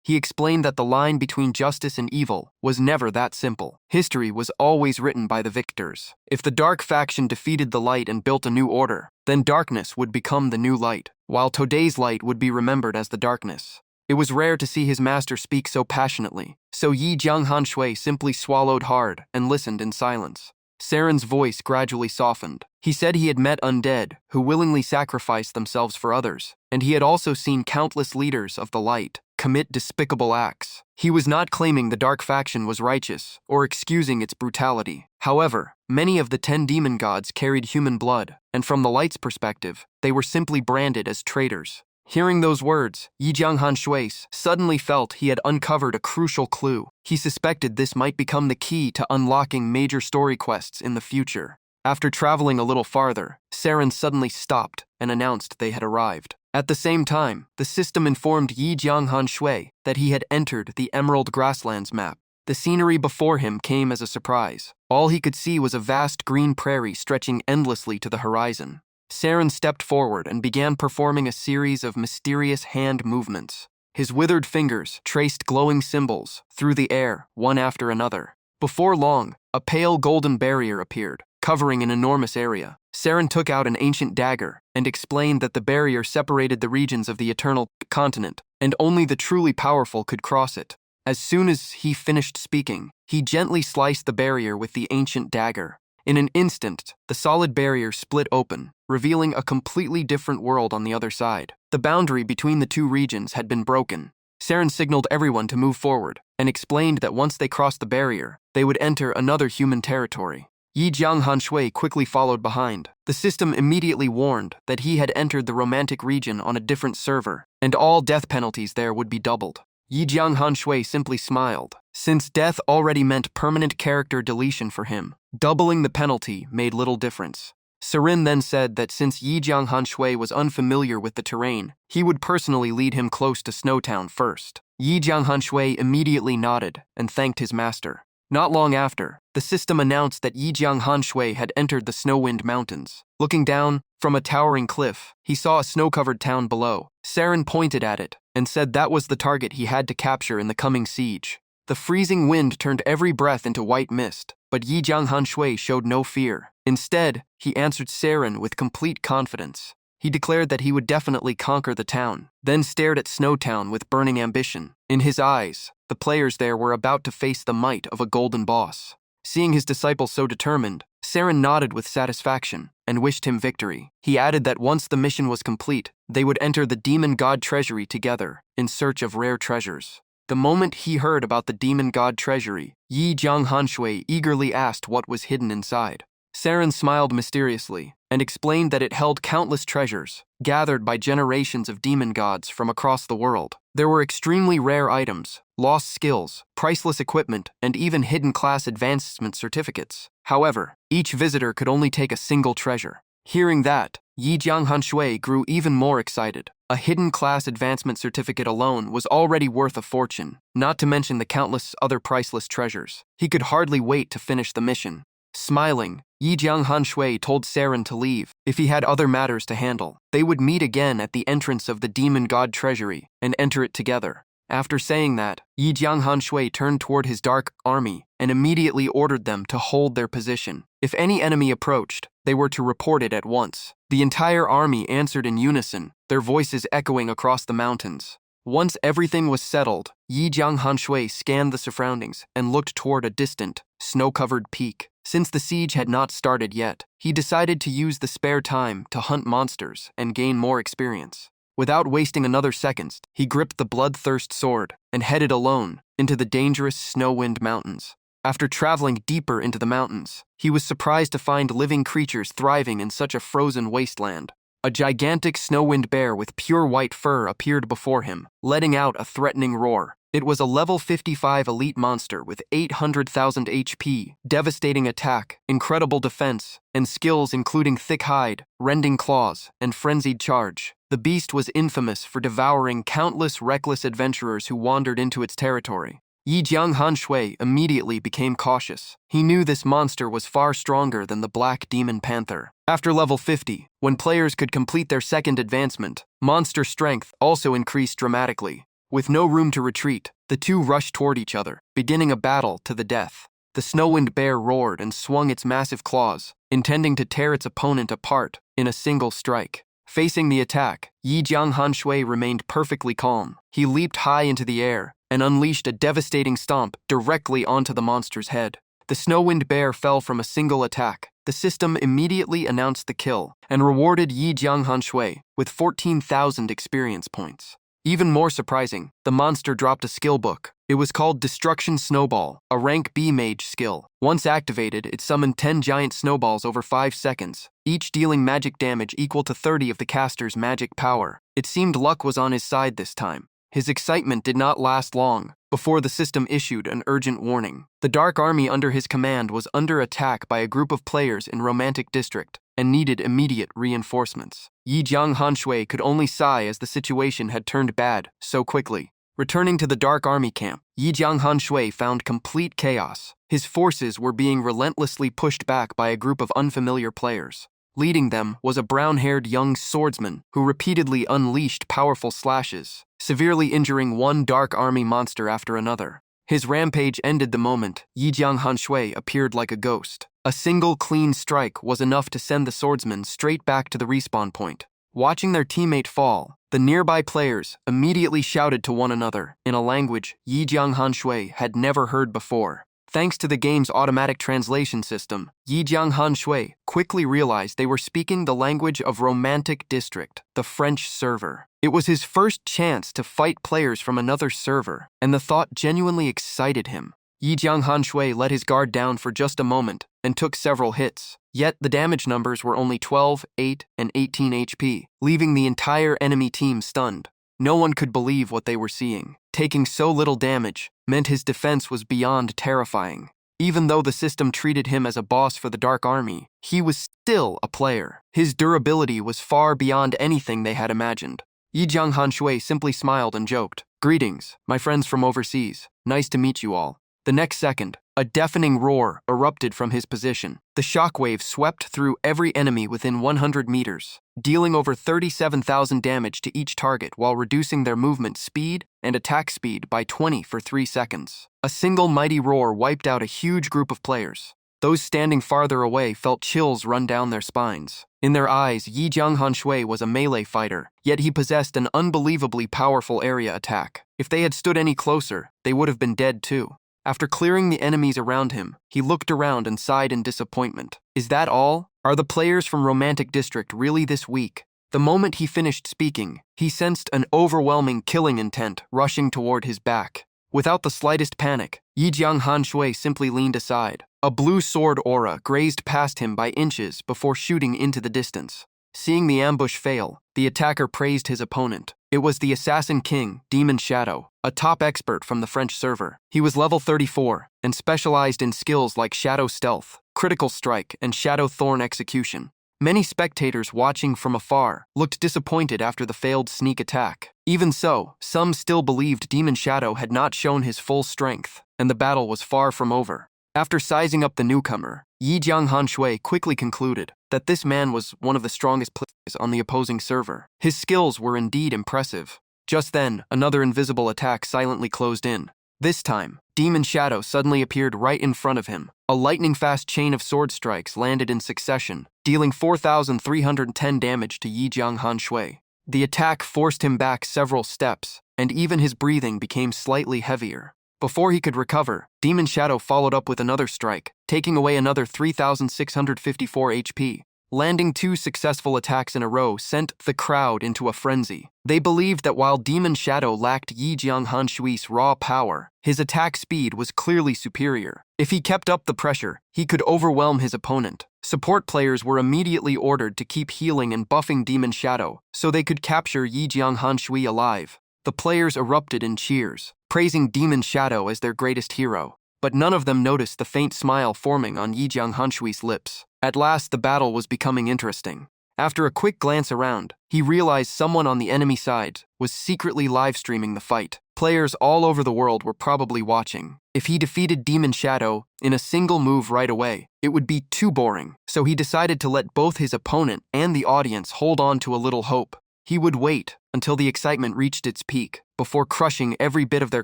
He explained that the line between justice and evil was never that simple. History was always written by the victors. If the Dark Faction defeated the light and built a new order, then darkness would become the new light, while today's light would be remembered as the darkness. It was rare to see his master speak so passionately, so Yi Jiang Han Shui simply swallowed hard and listened in silence. Saren's voice gradually softened. He said he had met undead who willingly sacrificed themselves for others, and he had also seen countless leaders of the light commit despicable acts. He was not claiming the Dark Faction was righteous or excusing its brutality. However, many of the 10 demon gods carried human blood, and from the light's perspective, they were simply branded as traitors. Hearing those words, Yi Jiang Han Shui suddenly felt he had uncovered a crucial clue. He suspected this might become the key to unlocking major story quests in the future. After traveling a little farther, Saren suddenly stopped and announced they had arrived. At the same time, the system informed Yi Jiang Han Shui that he had entered the Emerald Grasslands map. The scenery before him came as a surprise. All he could see was a vast green prairie stretching endlessly to the horizon. Saren stepped forward and began performing a series of mysterious hand movements. His withered fingers traced glowing symbols through the air, one after another. Before long, a pale golden barrier appeared, covering an enormous area. Saren took out an ancient dagger and explained that the barrier separated the regions of the Eternal Continent, and only the truly powerful could cross it. As soon as he finished speaking, he gently sliced the barrier with the ancient dagger. In an instant, the solid barrier split open, revealing a completely different world on the other side. The boundary between the two regions had been broken, Saren signaled everyone to move forward and explained that once they crossed the barrier, they would enter another human territory. Yi Jianghanshui quickly followed behind. The system immediately warned that he had entered the romantic region on a different server, and all death penalties there would be doubled. Yi Jianghanshui simply smiled, since death already meant permanent character deletion for him. Doubling the penalty made little difference. Saren then said that since Yi Jianghanshui was unfamiliar with the terrain, he would personally lead him close to Snowtown first. Yi Jianghanshui immediately nodded and thanked his master. Not long after, the system announced that Yi Jianghanshui had entered the Snowwind Mountains. Looking down from a towering cliff, he saw a snow-covered town below. Saren pointed at it and said that was the target he had to capture in the coming siege. The freezing wind turned every breath into white mist, but Yi Jianghanshui showed no fear. Instead, he answered Saren with complete confidence. He declared that he would definitely conquer the town, then stared at Snowtown with burning ambition. In his eyes, the players there were about to face the might of a golden boss. Seeing his disciple so determined, Saren nodded with satisfaction and wished him victory. He added that once the mission was complete, they would enter the demon god treasury together in search of rare treasures. The moment he heard about the demon god treasury, Yi Jianghanshui eagerly asked what was hidden inside. Saren smiled mysteriously and explained that it held countless treasures, gathered by generations of demon gods from across the world. There were extremely rare items, lost skills, priceless equipment, and even hidden class advancement certificates. However, each visitor could only take a single treasure. Hearing that, Yi Jianghanshui grew even more excited. A hidden class advancement certificate alone was already worth a fortune, not to mention the countless other priceless treasures. He could hardly wait to finish the mission. Smiling, Yi Jianghanshui told Saren to leave if he had other matters to handle. They would meet again at the entrance of the demon god treasury and enter it together. After saying that, Yi Jianghanshui turned toward his dark army and immediately ordered them to hold their position. If any enemy approached, they were to report it at once. The entire army answered in unison, their voices echoing across the mountains. Once everything was settled, Yi Jianghanshui scanned the surroundings and looked toward a distant, snow-covered peak. Since the siege had not started yet, he decided to use the spare time to hunt monsters and gain more experience. Without wasting another second, he gripped the bloodthirst sword and headed alone into the dangerous Snowwind Mountains. After traveling deeper into the mountains, he was surprised to find living creatures thriving in such a frozen wasteland. A gigantic Snowwind bear with pure white fur appeared before him, letting out a threatening roar. It was a level 55 elite monster with 800,000 HP, devastating attack, incredible defense, and skills including thick hide, rending claws, and frenzied charge. The beast was infamous for devouring countless reckless adventurers who wandered into its territory. Yi Jianghanshui immediately became cautious. He knew this monster was far stronger than the Black Demon Panther. After level 50, when players could complete their second advancement, monster strength also increased dramatically. With no room to retreat, the two rushed toward each other, beginning a battle to the death. The Snowwind bear roared and swung its massive claws, intending to tear its opponent apart in a single strike. Facing the attack, Yi Jianghanshui remained perfectly calm. He leaped high into the air and unleashed a devastating stomp directly onto the monster's head. The Snowwind bear fell from a single attack. The system immediately announced the kill and rewarded Yi Jianghanshui with 14,000 experience points. Even more surprising, the monster dropped a skill book. It was called Destruction Snowball, a rank B mage skill. Once activated, it summoned 10 giant snowballs over 5 seconds, each dealing magic damage equal to 30 of the caster's magic power. It seemed luck was on his side this time. His excitement did not last long before the system issued an urgent warning. The Dark Army under his command was under attack by a group of players in Romantic District and needed immediate reinforcements. Yi Jianghanshui could only sigh as the situation had turned bad so quickly. Returning to the Dark Army camp, Yi Jianghanshui found complete chaos. His forces were being relentlessly pushed back by a group of unfamiliar players. Leading them was a brown-haired young swordsman who repeatedly unleashed powerful slashes, severely injuring one Dark Army monster after another. His rampage ended the moment Yi Jianghanshui appeared like a ghost. A single clean strike was enough to send the swordsman straight back to the respawn point. Watching their teammate fall, the nearby players immediately shouted to one another in a language Yi Jianghanshui had never heard before. Thanks to the game's automatic translation system, Yi Jianghan Shui quickly realized they were speaking the language of Romantic District, the French server. It was his first chance to fight players from another server, and the thought genuinely excited him. Yi Jianghan Shui let his guard down for just a moment and took several hits. Yet the damage numbers were only 12, 8, and 18 HP, leaving the entire enemy team stunned. No one could believe what they were seeing. Taking so little damage meant his defense was beyond terrifying. Even though the system treated him as a boss for the Dark Army, he was still a player. His durability was far beyond anything they had imagined. Yi Jianghan Shui simply smiled and joked, "Greetings, my friends from overseas. Nice to meet you all." The next second, a deafening roar erupted from his position. The shockwave swept through every enemy within 100 meters, dealing over 37,000 damage to each target while reducing their movement speed and attack speed by 20 for 3 seconds. A single mighty roar wiped out a huge group of players. Those standing farther away felt chills run down their spines. In their eyes, Yi Jianghan Shui was a melee fighter, yet he possessed an unbelievably powerful area attack. If they had stood any closer, they would have been dead too. After clearing the enemies around him, he looked around and sighed in disappointment. Is that all? Are the players from Romantic District really this weak? The moment he finished speaking, he sensed an overwhelming killing intent rushing toward his back. Without the slightest panic, Yi Jianghan Shui simply leaned aside. A blue sword aura grazed past him by inches before shooting into the distance. Seeing the ambush fail, the attacker praised his opponent. It was the Assassin King, Demon Shadow, a top expert from the French server. He was level 34 and specialized in skills like Shadow Stealth, Critical Strike, and Shadow Thorn Execution. Many spectators watching from afar looked disappointed after the failed sneak attack. Even so, some still believed Demon Shadow had not shown his full strength, and the battle was far from over. After sizing up the newcomer, Yi Jianghan Shui quickly concluded that this man was one of the strongest players on the opposing server. His skills were indeed impressive. Just then, another invisible attack silently closed in. This time, Demon Shadow suddenly appeared right in front of him. A lightning-fast chain of sword strikes landed in succession, dealing 4,310 damage to Yi Jianghan Shui. The attack forced him back several steps, and even his breathing became slightly heavier. Before he could recover, Demon Shadow followed up with another strike, taking away another 3,654 HP. Landing 2 successful attacks in a row sent the crowd into a frenzy. They believed that while Demon Shadow lacked Yi Jianghan Shui's raw power, his attack speed was clearly superior. If he kept up the pressure, he could overwhelm his opponent. Support players were immediately ordered to keep healing and buffing Demon Shadow so they could capture Yi Jianghan Shui alive. The players erupted in cheers, praising Demon Shadow as their greatest hero. But none of them noticed the faint smile forming on Yi Jianghan Shui's lips. At last, the battle was becoming interesting. After a quick glance around, he realized someone on the enemy side was secretly live-streaming the fight. Players all over the world were probably watching. If he defeated Demon Shadow in a single move right away, it would be too boring. So he decided to let both his opponent and the audience hold on to a little hope. He would wait until the excitement reached its peak before crushing every bit of their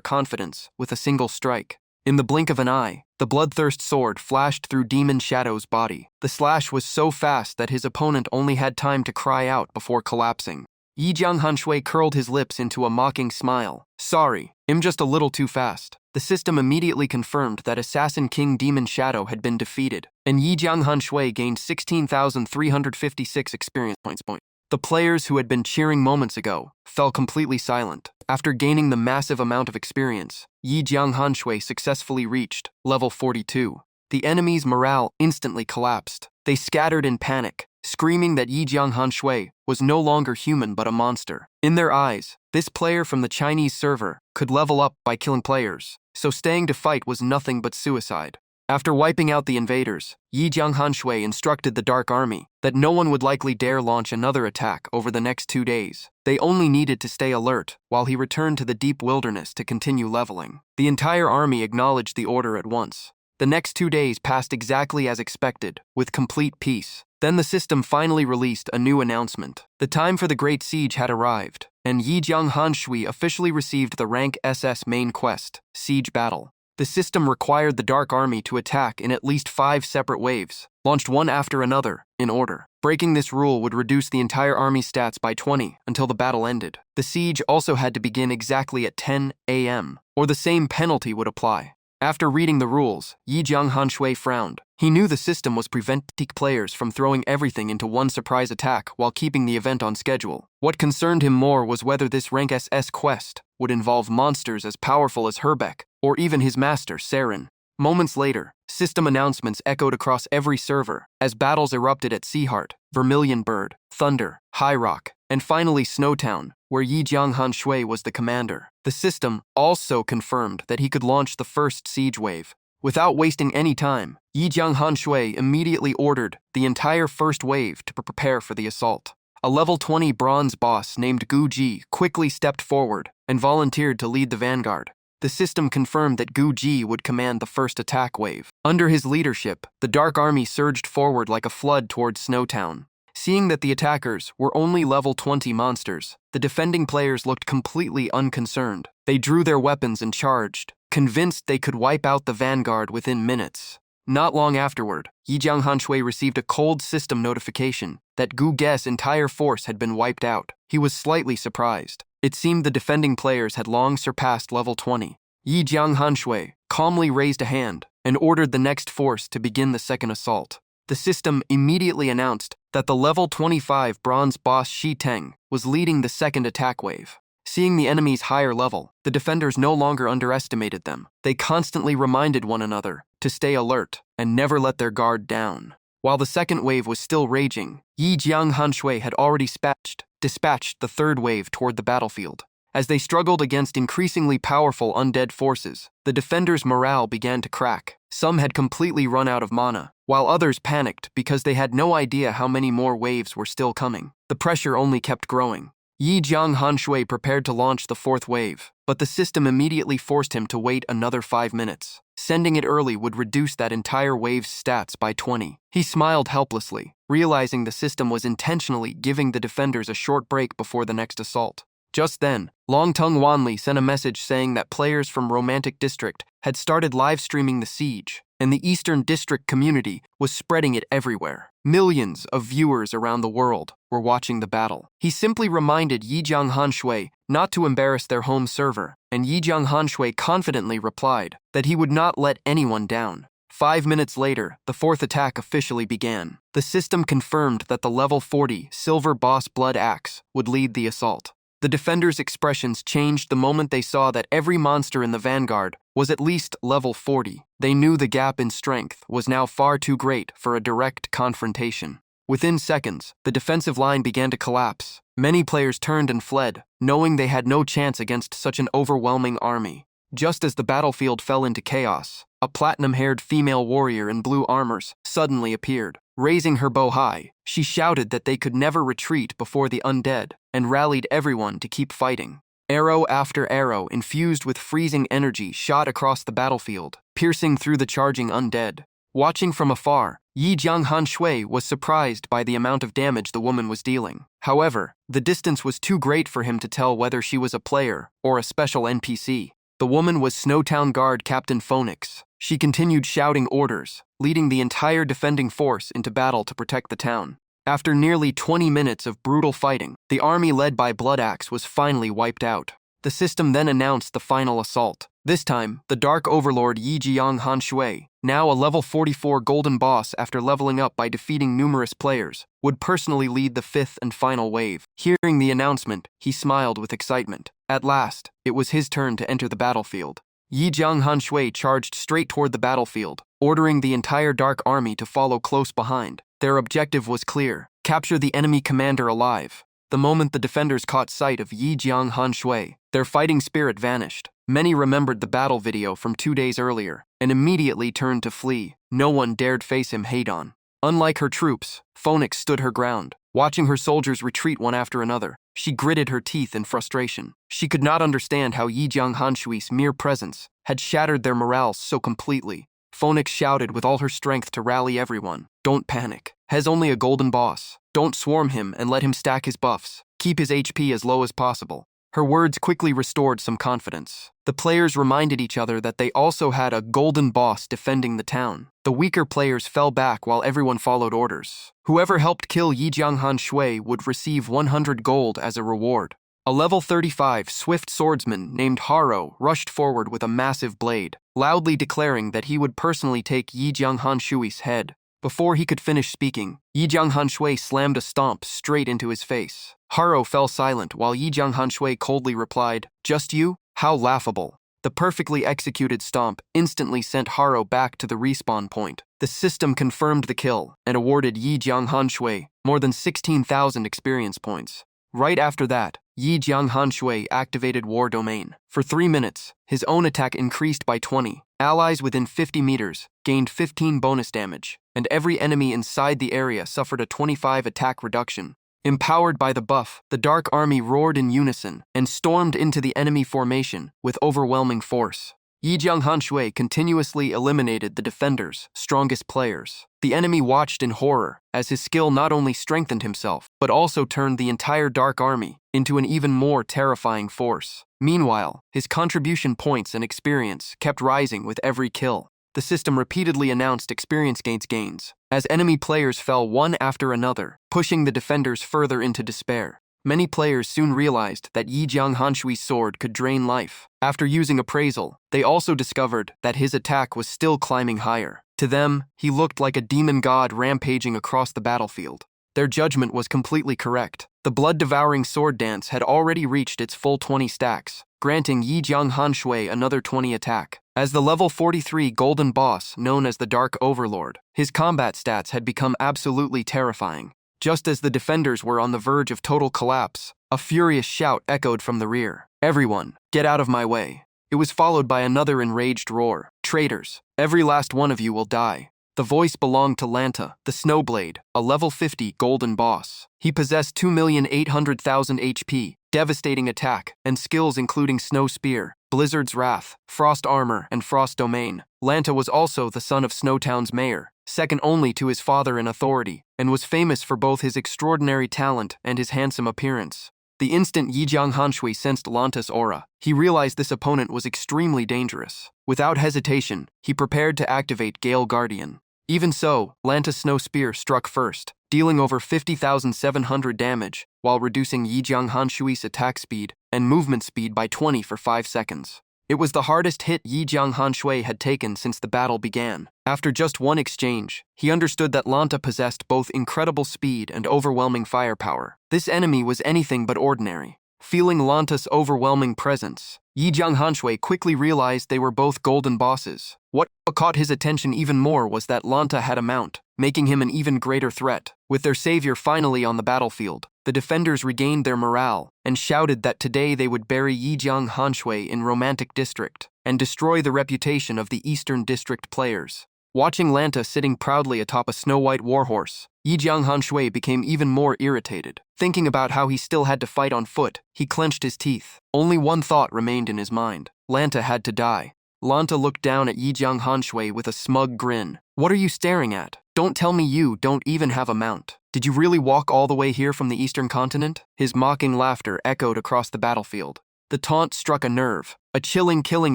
confidence with a single strike. In the blink of an eye, the bloodthirst sword flashed through Demon Shadow's body. The slash was so fast that his opponent only had time to cry out before collapsing. Yi Jianghan Shui curled his lips into a mocking smile. Sorry, I'm just a little too fast. The system immediately confirmed that Assassin King Demon Shadow had been defeated, and Yi Jianghan Shui gained 16,356 experience points. The players who had been cheering moments ago fell completely silent. After gaining the massive amount of experience, Yi Jianghan Shui successfully reached level 42. The enemy's morale instantly collapsed. They scattered in panic, screaming that Yi Jianghan Shui was no longer human but a monster. In their eyes, this player from the Chinese server could level up by killing players, so staying to fight was nothing but suicide. After wiping out the invaders, Yi Jianghan Shui instructed the Dark Army that no one would likely dare launch another attack over the next 2 days. They only needed to stay alert while he returned to the deep wilderness to continue leveling. The entire army acknowledged the order at once. The next 2 days passed exactly as expected, with complete peace. Then the system finally released a new announcement. The time for the Great Siege had arrived, and Yi Jianghan Shui officially received the rank SS main quest, Siege Battle. The system required the Dark Army to attack in at least 5 separate waves, launched one after another, in order. Breaking this rule would reduce the entire army's stats by 20 until the battle ended. The siege also had to begin exactly at 10 a.m., or the same penalty would apply. After reading the rules, Yi Jianghan Shui frowned. He knew the system was preventing players from throwing everything into one surprise attack while keeping the event on schedule. What concerned him more was whether this rank SS quest would involve monsters as powerful as Herbeck, or even his master, Saren. Moments later, system announcements echoed across every server as battles erupted at Seaheart, Vermilion Bird, Thunder, High Rock, and finally Snowtown, where Yi Jianghan Shui was the commander. The system also confirmed that he could launch the first siege wave. Without wasting any time, Yi Jianghan Shui immediately ordered the entire first wave to prepare for the assault. A level 20 bronze boss named Gu Ji quickly stepped forward and volunteered to lead the vanguard. The system confirmed that Gu Ji would command the first attack wave. Under his leadership, the Dark Army surged forward like a flood towards Snowtown. Seeing that the attackers were only level 20 monsters, the defending players looked completely unconcerned. They drew their weapons and charged, convinced they could wipe out the vanguard within minutes. Not long afterward, Yi Jianghan Shui received a cold system notification that Gu Ge's entire force had been wiped out. He was slightly surprised. It seemed the defending players had long surpassed level 20. Yi Jianghan Shui calmly raised a hand and ordered the next force to begin the second assault. The system immediately announced that the level 25 bronze boss Shi Teng was leading the second attack wave. Seeing the enemy's higher level, the defenders no longer underestimated them. They constantly reminded one another to stay alert and never let their guard down. While the second wave was still raging, Yi Jianghan Shui had already dispatched the third wave toward the battlefield. As they struggled against increasingly powerful undead forces, the defenders' morale began to crack. Some had completely run out of mana, while others panicked because they had no idea how many more waves were still coming. The pressure only kept growing. Yi Jianghan Shui prepared to launch the fourth wave, but the system immediately forced him to wait another 5 minutes. Sending it early would reduce that entire wave's stats by 20. He smiled helplessly, realizing the system was intentionally giving the defenders a short break before the next assault. Just then, Longtung Wanli sent a message saying that players from Romantic District had started live streaming the siege, and the Eastern District community was spreading it everywhere. Millions of viewers around the world were watching the battle. He simply reminded Yi Jianghan Shui not to embarrass their home server, and Yi Jianghan Shui confidently replied that he would not let anyone down. 5 minutes later, the fourth attack officially began. The system confirmed that the level 40 Silver Boss Blood Axe would lead the assault. The defenders' expressions changed the moment they saw that every monster in the vanguard was at least level 40. They knew the gap in strength was now far too great for a direct confrontation. Within seconds, the defensive line began to collapse. Many players turned and fled, knowing they had no chance against such an overwhelming army. Just as the battlefield fell into chaos, a platinum-haired female warrior in blue armors suddenly appeared. Raising her bow high, she shouted that they could never retreat before the undead and rallied everyone to keep fighting. Arrow after arrow infused with freezing energy shot across the battlefield, piercing through the charging undead. Watching from afar, Yi Jianghan Shui was surprised by the amount of damage the woman was dealing. However, the distance was too great for him to tell whether she was a player or a special NPC. The woman was Snowtown Guard Captain Phoenix. She continued shouting orders, leading the entire defending force into battle to protect the town. After nearly 20 minutes of brutal fighting, the army led by Blood Axe was finally wiped out. The system then announced the final assault. This time, the Dark Overlord Yi Jianghan Shui, now a level 44 golden boss after leveling up by defeating numerous players, would personally lead the fifth and final wave. Hearing the announcement, he smiled with excitement. At last, it was his turn to enter the battlefield. Yi Jianghan Shui charged straight toward the battlefield, ordering the entire Dark Army to follow close behind. Their objective was clear: capture the enemy commander alive. The moment the defenders caught sight of Yi Jianghan Shui, their fighting spirit vanished. Many remembered the battle video from 2 days earlier and immediately turned to flee. No one dared face him head-on. Unlike her troops, Phoenix stood her ground, watching her soldiers retreat one after another. She gritted her teeth in frustration. She could not understand how Yi Jianghan Shui's mere presence had shattered their morale so completely. Phoenix shouted with all her strength to rally everyone. Don't panic. He's only a golden boss. Don't swarm him and let him stack his buffs. Keep his HP as low as possible. Her words quickly restored some confidence. The players reminded each other that they also had a golden boss defending the town. The weaker players fell back while everyone followed orders. Whoever helped kill Yi Jianghan Shui would receive 100 gold as a reward. A level 35 swift swordsman named Haro rushed forward with a massive blade, loudly declaring that he would personally take Yi Jianghanshui's head. Before he could finish speaking, Yi Jianghanshui slammed a stomp straight into his face. Haro fell silent while Yi Jianghanshui coldly replied, "Just you? How laughable." The perfectly executed stomp instantly sent Haro back to the respawn point. The system confirmed the kill and awarded Yi Jianghanshui more than 16,000 experience points. Right after that, Yi Jianghanshui activated War Domain. For 3 minutes, his own attack increased by 20. Allies within 50 meters gained 15 bonus damage, and every enemy inside the area suffered a 25 attack reduction. Empowered by the buff, the Dark Army roared in unison and stormed into the enemy formation with overwhelming force. Yi Jianghanshui continuously eliminated the defenders' strongest players. The enemy watched in horror as his skill not only strengthened himself, but also turned the entire Dark Army into an even more terrifying force. Meanwhile, his contribution points and experience kept rising with every kill. The system repeatedly announced experience gains as enemy players fell one after another, pushing the defenders further into despair. Many players soon realized that Yi Jianghanshui's sword could drain life. After using appraisal, they also discovered that his attack was still climbing higher. To them, he looked like a demon god rampaging across the battlefield. Their judgment was completely correct. The blood-devouring sword dance had already reached its full 20 stacks, granting Yi Jianghanshui another 20 attack. As the level 43 golden boss known as the Dark Overlord, his combat stats had become absolutely terrifying. Just as the defenders were on the verge of total collapse, a furious shout echoed from the rear. "Everyone, get out of my way." It was followed by another enraged roar. "Traitors, every last one of you will die." The voice belonged to Lanta, the Snowblade, a level 50 golden boss. He possessed 2,800,000 HP, devastating attack, and skills including Snow Spear, Blizzard's Wrath, Frost Armor, and Frost Domain. Lanta was also the son of Snowtown's mayor, second only to his father in authority, and was famous for both his extraordinary talent and his handsome appearance. The instant Yi Jianghanshui sensed Lanta's aura, he realized this opponent was extremely dangerous. Without hesitation, he prepared to activate Gale Guardian. Even so, Lanta's Snow Spear struck first, dealing over 50,700 damage, while reducing Yi Jianghanshui's attack speed and movement speed by 20 for 5 seconds. It was the hardest hit Yi Jianghanshui had taken since the battle began. After just one exchange, he understood that Lanta possessed both incredible speed and overwhelming firepower. This enemy was anything but ordinary. Feeling Lanta's overwhelming presence, Yi Jianghanshui quickly realized they were both golden bosses. What caught his attention even more was that Lanta had a mount, making him an even greater threat. With their savior finally on the battlefield, the defenders regained their morale and shouted that today they would bury Yi Jianghanshui in Romantic District and destroy the reputation of the Eastern District players. Watching Lanta sitting proudly atop a snow-white warhorse, Yi Jianghanshui became even more irritated. Thinking about how he still had to fight on foot, he clenched his teeth. Only one thought remained in his mind. Lanta had to die. Lanta looked down at Yi Jianghanshui with a smug grin. "What are you staring at? Don't tell me you don't even have a mount. Did you really walk all the way here from the Eastern continent?" His mocking laughter echoed across the battlefield. The taunt struck a nerve. A chilling killing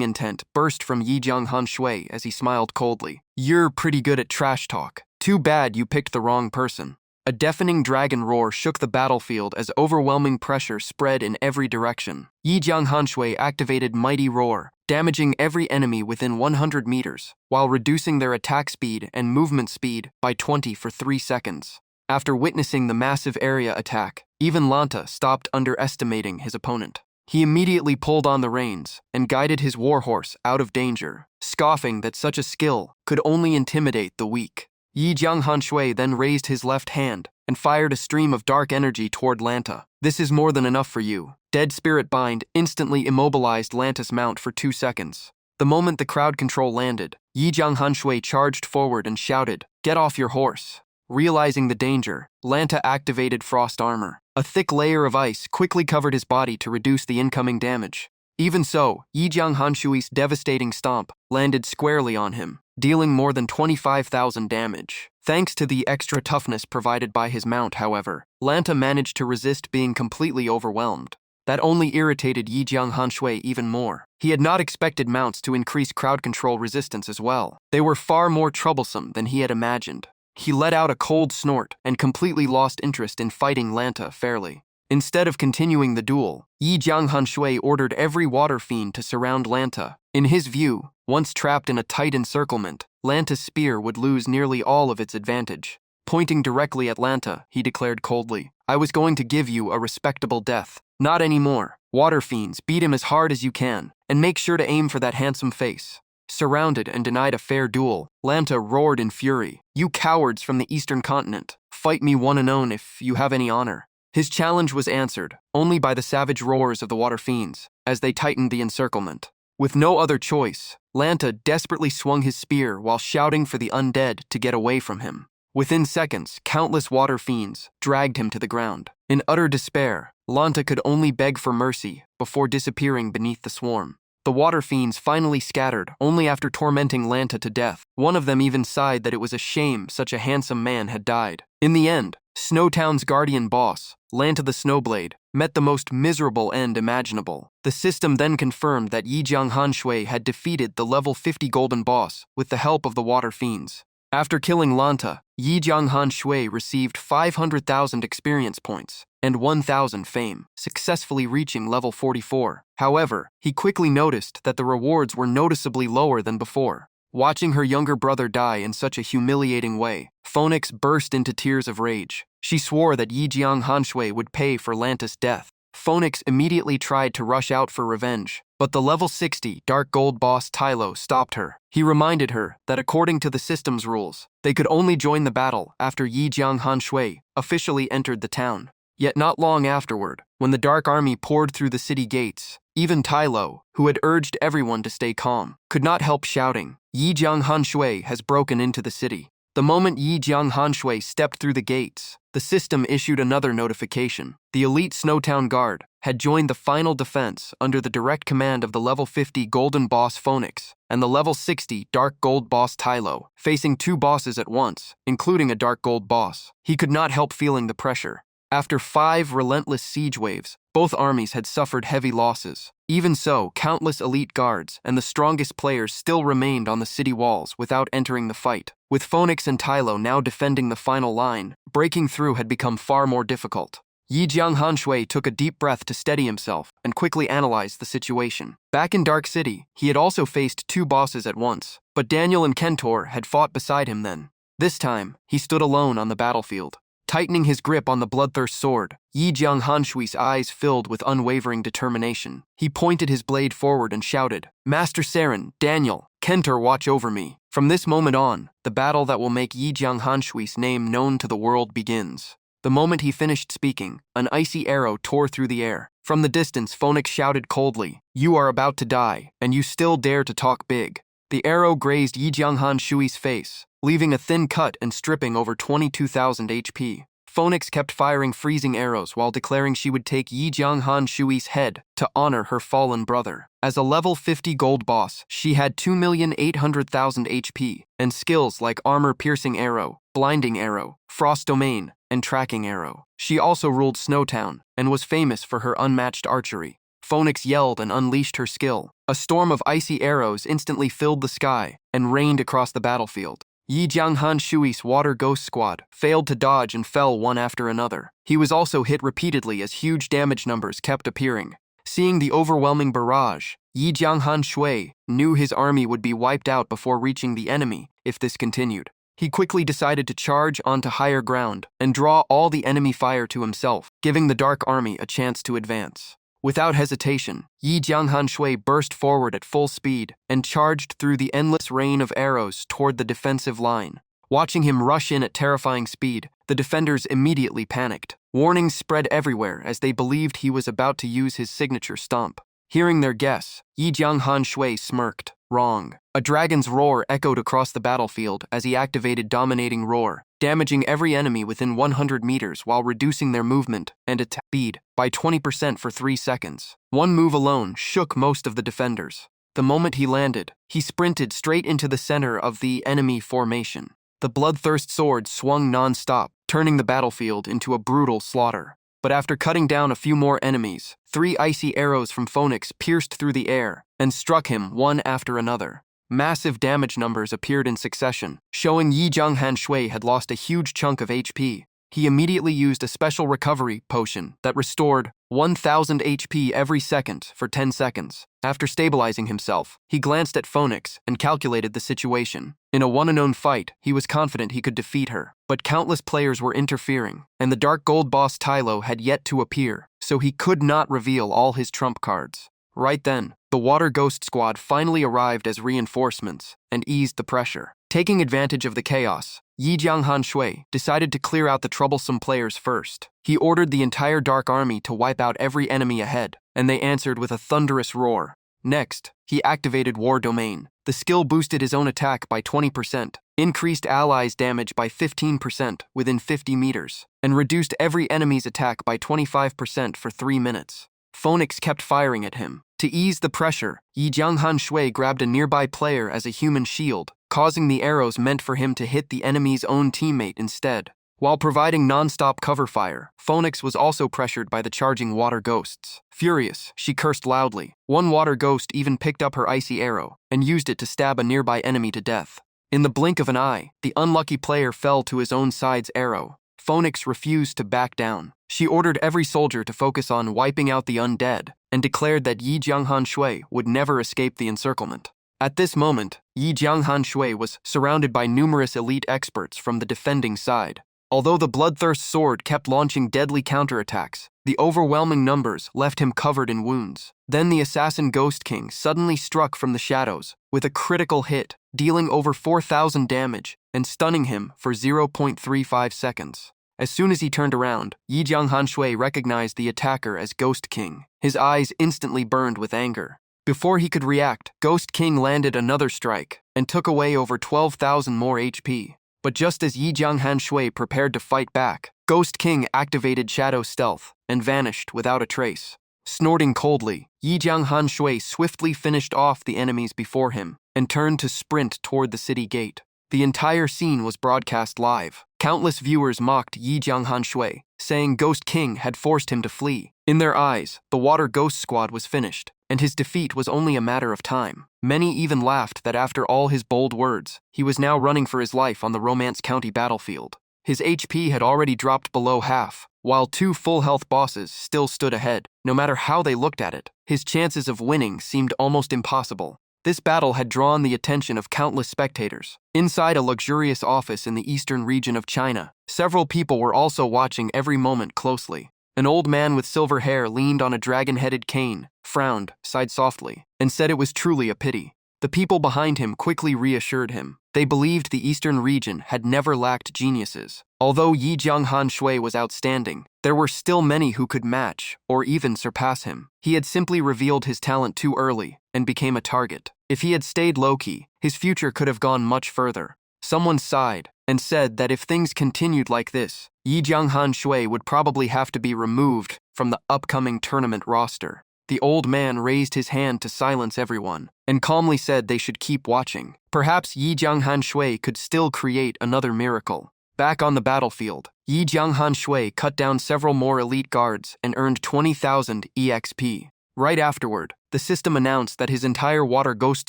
intent burst from Yi Jianghanshui as he smiled coldly. "You're pretty good at trash talk. Too bad you picked the wrong person." A deafening dragon roar shook the battlefield as overwhelming pressure spread in every direction. Yi Jianghanshui activated Mighty Roar, damaging every enemy within 100 meters, while reducing their attack speed and movement speed by 20 for 3 seconds. After witnessing the massive area attack, even Lanta stopped underestimating his opponent. He immediately pulled on the reins and guided his warhorse out of danger, scoffing that such a skill could only intimidate the weak. Yi Jianghanshui then raised his left hand and fired a stream of dark energy toward Lanta. "This is more than enough for you." Dead Spirit Bind instantly immobilized Lanta's mount for 2 seconds. The moment the crowd control landed, Yi Jianghanshui charged forward and shouted, "Get off your horse." Realizing the danger, Lanta activated Frost Armor. A thick layer of ice quickly covered his body to reduce the incoming damage. Even so, Yi Jianghanshui's devastating stomp landed squarely on him, dealing more than 25,000 damage. Thanks to the extra toughness provided by his mount, however, Lanta managed to resist being completely overwhelmed. That only irritated Yi Jianghanshui even more. He had not expected mounts to increase crowd control resistance as well. They were far more troublesome than he had imagined. He let out a cold snort and completely lost interest in fighting Lanta fairly. Instead of continuing the duel, Yi Jianghan Shui ordered every water fiend to surround Lanta. In his view, once trapped in a tight encirclement, Lanta's spear would lose nearly all of its advantage. Pointing directly at Lanta, he declared coldly, "I was going to give you a respectable death. Not anymore. Water fiends, beat him as hard as you can, and make sure to aim for that handsome face." Surrounded and denied a fair duel, Lanta roared in fury, "You cowards from the eastern continent, fight me one and own if you have any honor." His challenge was answered only by the savage roars of the water fiends as they tightened the encirclement. With no other choice, Lanta desperately swung his spear while shouting for the undead to get away from him. Within seconds, countless water fiends dragged him to the ground. In utter despair, Lanta could only beg for mercy before disappearing beneath the swarm. The water fiends finally scattered only after tormenting Lanta to death. One of them even sighed that it was a shame such a handsome man had died. In the end, Snowtown's guardian boss, Lanta the Snowblade, met the most miserable end imaginable. The system then confirmed that Yi Jianghan Shui had defeated the level 50 golden boss with the help of the water fiends. After killing Lanta, Yi Jianghan Shui received 500,000 experience points and 1,000 fame, successfully reaching level 44. However, he quickly noticed that the rewards were noticeably lower than before. Watching her younger brother die in such a humiliating way, Phoenix burst into tears of rage. She swore that Yi Jianghan Shui would pay for Lanta's death. Phoenix immediately tried to rush out for revenge, but the level 60 Dark Gold boss Tylo stopped her. He reminded her that according to the system's rules, they could only join the battle after Yi Jianghan Shui officially entered the town. Yet not long afterward, when the Dark Army poured through the city gates, even Tylo, who had urged everyone to stay calm, could not help shouting, "Yi Jianghan Shui has broken into the city." The moment Yi Jianghan Shui stepped through the gates, the system issued another notification. The elite Snowtown Guard had joined the final defense under the direct command of the level 50 Golden Boss Phoenix and the level 60 Dark Gold Boss Tylo, facing two bosses at once, including a Dark Gold boss. He could not help feeling the pressure. After 5 relentless siege waves, both armies had suffered heavy losses. Even so, countless elite guards and the strongest players still remained on the city walls without entering the fight. With Phoenix and Tylo now defending the final line, breaking through had become far more difficult. Yi Jianghan Shui took a deep breath to steady himself and quickly analyzed the situation. Back in Dark City, he had also faced 2 bosses at once, but Daniel and Kentor had fought beside him then. This time, he stood alone on the battlefield. Tightening his grip on the bloodthirst sword, Yi Jianghan Shui's eyes filled with unwavering determination. He pointed his blade forward and shouted, "Master Saren, Daniel, Kentor, watch over me." From this moment on, the battle that will make Yi Jianghan Shui's name known to the world begins. The moment he finished speaking, an icy arrow tore through the air. From the distance, Phoenix shouted coldly, "You are about to die, and you still dare to talk big." The arrow grazed Yi Jianghan Shui's face, leaving a thin cut and stripping over 22,000 HP. Phoenix kept firing freezing arrows while declaring she would take Yi Jianghan Shui's head to honor her fallen brother. As a level 50 gold boss, she had 2,800,000 HP and skills like armor-piercing arrow, blinding arrow, frost domain, and tracking arrow. She also ruled Snowtown and was famous for her unmatched archery. Phoenix yelled and unleashed her skill. A storm of icy arrows instantly filled the sky and rained across the battlefield. Yi Jianghan Shui's Water Ghost Squad failed to dodge and fell one after another. He was also hit repeatedly as huge damage numbers kept appearing. Seeing the overwhelming barrage, Yi Jianghan Shui knew his army would be wiped out before reaching the enemy if this continued. He quickly decided to charge onto higher ground and draw all the enemy fire to himself, giving the Dark Army a chance to advance. Without hesitation, Yi Jianghan Shui burst forward at full speed and charged through the endless rain of arrows toward the defensive line. Watching him rush in at terrifying speed, the defenders immediately panicked. Warnings spread everywhere as they believed he was about to use his signature stomp. Hearing their guess, Yi Jianghan Shui smirked. Wrong. A dragon's roar echoed across the battlefield as he activated Dominating Roar, damaging every enemy within 100 meters while reducing their movement and attack speed by 20% for 3 seconds. One move alone shook most of the defenders. The moment he landed, he sprinted straight into the center of the enemy formation. The bloodthirst sword swung non-stop, turning the battlefield into a brutal slaughter. But after cutting down a few more enemies, 3 icy arrows from Phoenix pierced through the air and struck him one after another. Massive damage numbers appeared in succession, showing Yi Jianghan Shui had lost a huge chunk of HP. He immediately used a special recovery potion that restored 1000 HP every second for 10 seconds. After stabilizing himself, he glanced at Phoenix and calculated the situation. In a one-on-one fight, he was confident he could defeat her, but countless players were interfering, and the Dark Gold boss Tylo had yet to appear, so he could not reveal all his trump cards. Right then, the Water Ghost Squad finally arrived as reinforcements and eased the pressure. Taking advantage of the chaos, Yi Jianghan Shui decided to clear out the troublesome players first. He ordered the entire Dark Army to wipe out every enemy ahead, and they answered with a thunderous roar. Next, he activated War Domain. The skill boosted his own attack by 20%, increased allies' damage by 15% within 50 meters, and reduced every enemy's attack by 25% for 3 minutes. Phoenix kept firing at him. To ease the pressure, Yi Jianghan Shui grabbed a nearby player as a human shield, causing the arrows meant for him to hit the enemy's own teammate instead. While providing non-stop cover fire, Phoenix was also pressured by the charging water ghosts. Furious, she cursed loudly. One water ghost even picked up her icy arrow and used it to stab a nearby enemy to death. In the blink of an eye, the unlucky player fell to his own side's arrow. Phoenix refused to back down. She ordered every soldier to focus on wiping out the undead and declared that Yi Jianghan Shui would never escape the encirclement. At this moment, Yi Jianghan Shui was surrounded by numerous elite experts from the defending side. Although the Bloodthirst sword kept launching deadly counterattacks, the overwhelming numbers left him covered in wounds. Then the assassin Ghost King suddenly struck from the shadows with a critical hit, dealing over 4,000 damage and stunning him for 0.35 seconds. As soon as he turned around, Yi Jianghan Shui recognized the attacker as Ghost King. His eyes instantly burned with anger. Before he could react, Ghost King landed another strike and took away over 12,000 more HP. But just as Yi Jianghan Shui prepared to fight back, Ghost King activated Shadow Stealth and vanished without a trace. Snorting coldly, Yi Jianghan Shui swiftly finished off the enemies before him and turned to sprint toward the city gate. The entire scene was broadcast live. Countless viewers mocked Yi Jianghan Shui, saying Ghost King had forced him to flee. In their eyes, the Water Ghost Squad was finished, and his defeat was only a matter of time. Many even laughed that after all his bold words, he was now running for his life on the Romance County battlefield. His HP had already dropped below half, while 2 full-health bosses still stood ahead. No matter how they looked at it, his chances of winning seemed almost impossible. This battle had drawn the attention of countless spectators. Inside a luxurious office in the eastern region of China, several people were also watching every moment closely. An old man with silver hair leaned on a dragon-headed cane, frowned, sighed softly, and said it was truly a pity. The people behind him quickly reassured him. They believed the eastern region had never lacked geniuses. Although Yi Jianghan Shui was outstanding, there were still many who could match or even surpass him. He had simply revealed his talent too early and became a target. If he had stayed low-key, his future could have gone much further. Someone sighed and said that if things continued like this, Yi Jianghan Shui would probably have to be removed from the upcoming tournament roster. The old man raised his hand to silence everyone and calmly said they should keep watching. Perhaps Yi Jianghan Shui could still create another miracle. Back on the battlefield, Yi Jianghan Shui cut down several more elite guards and earned 20,000 EXP. Right afterward, the system announced that his entire Water Ghost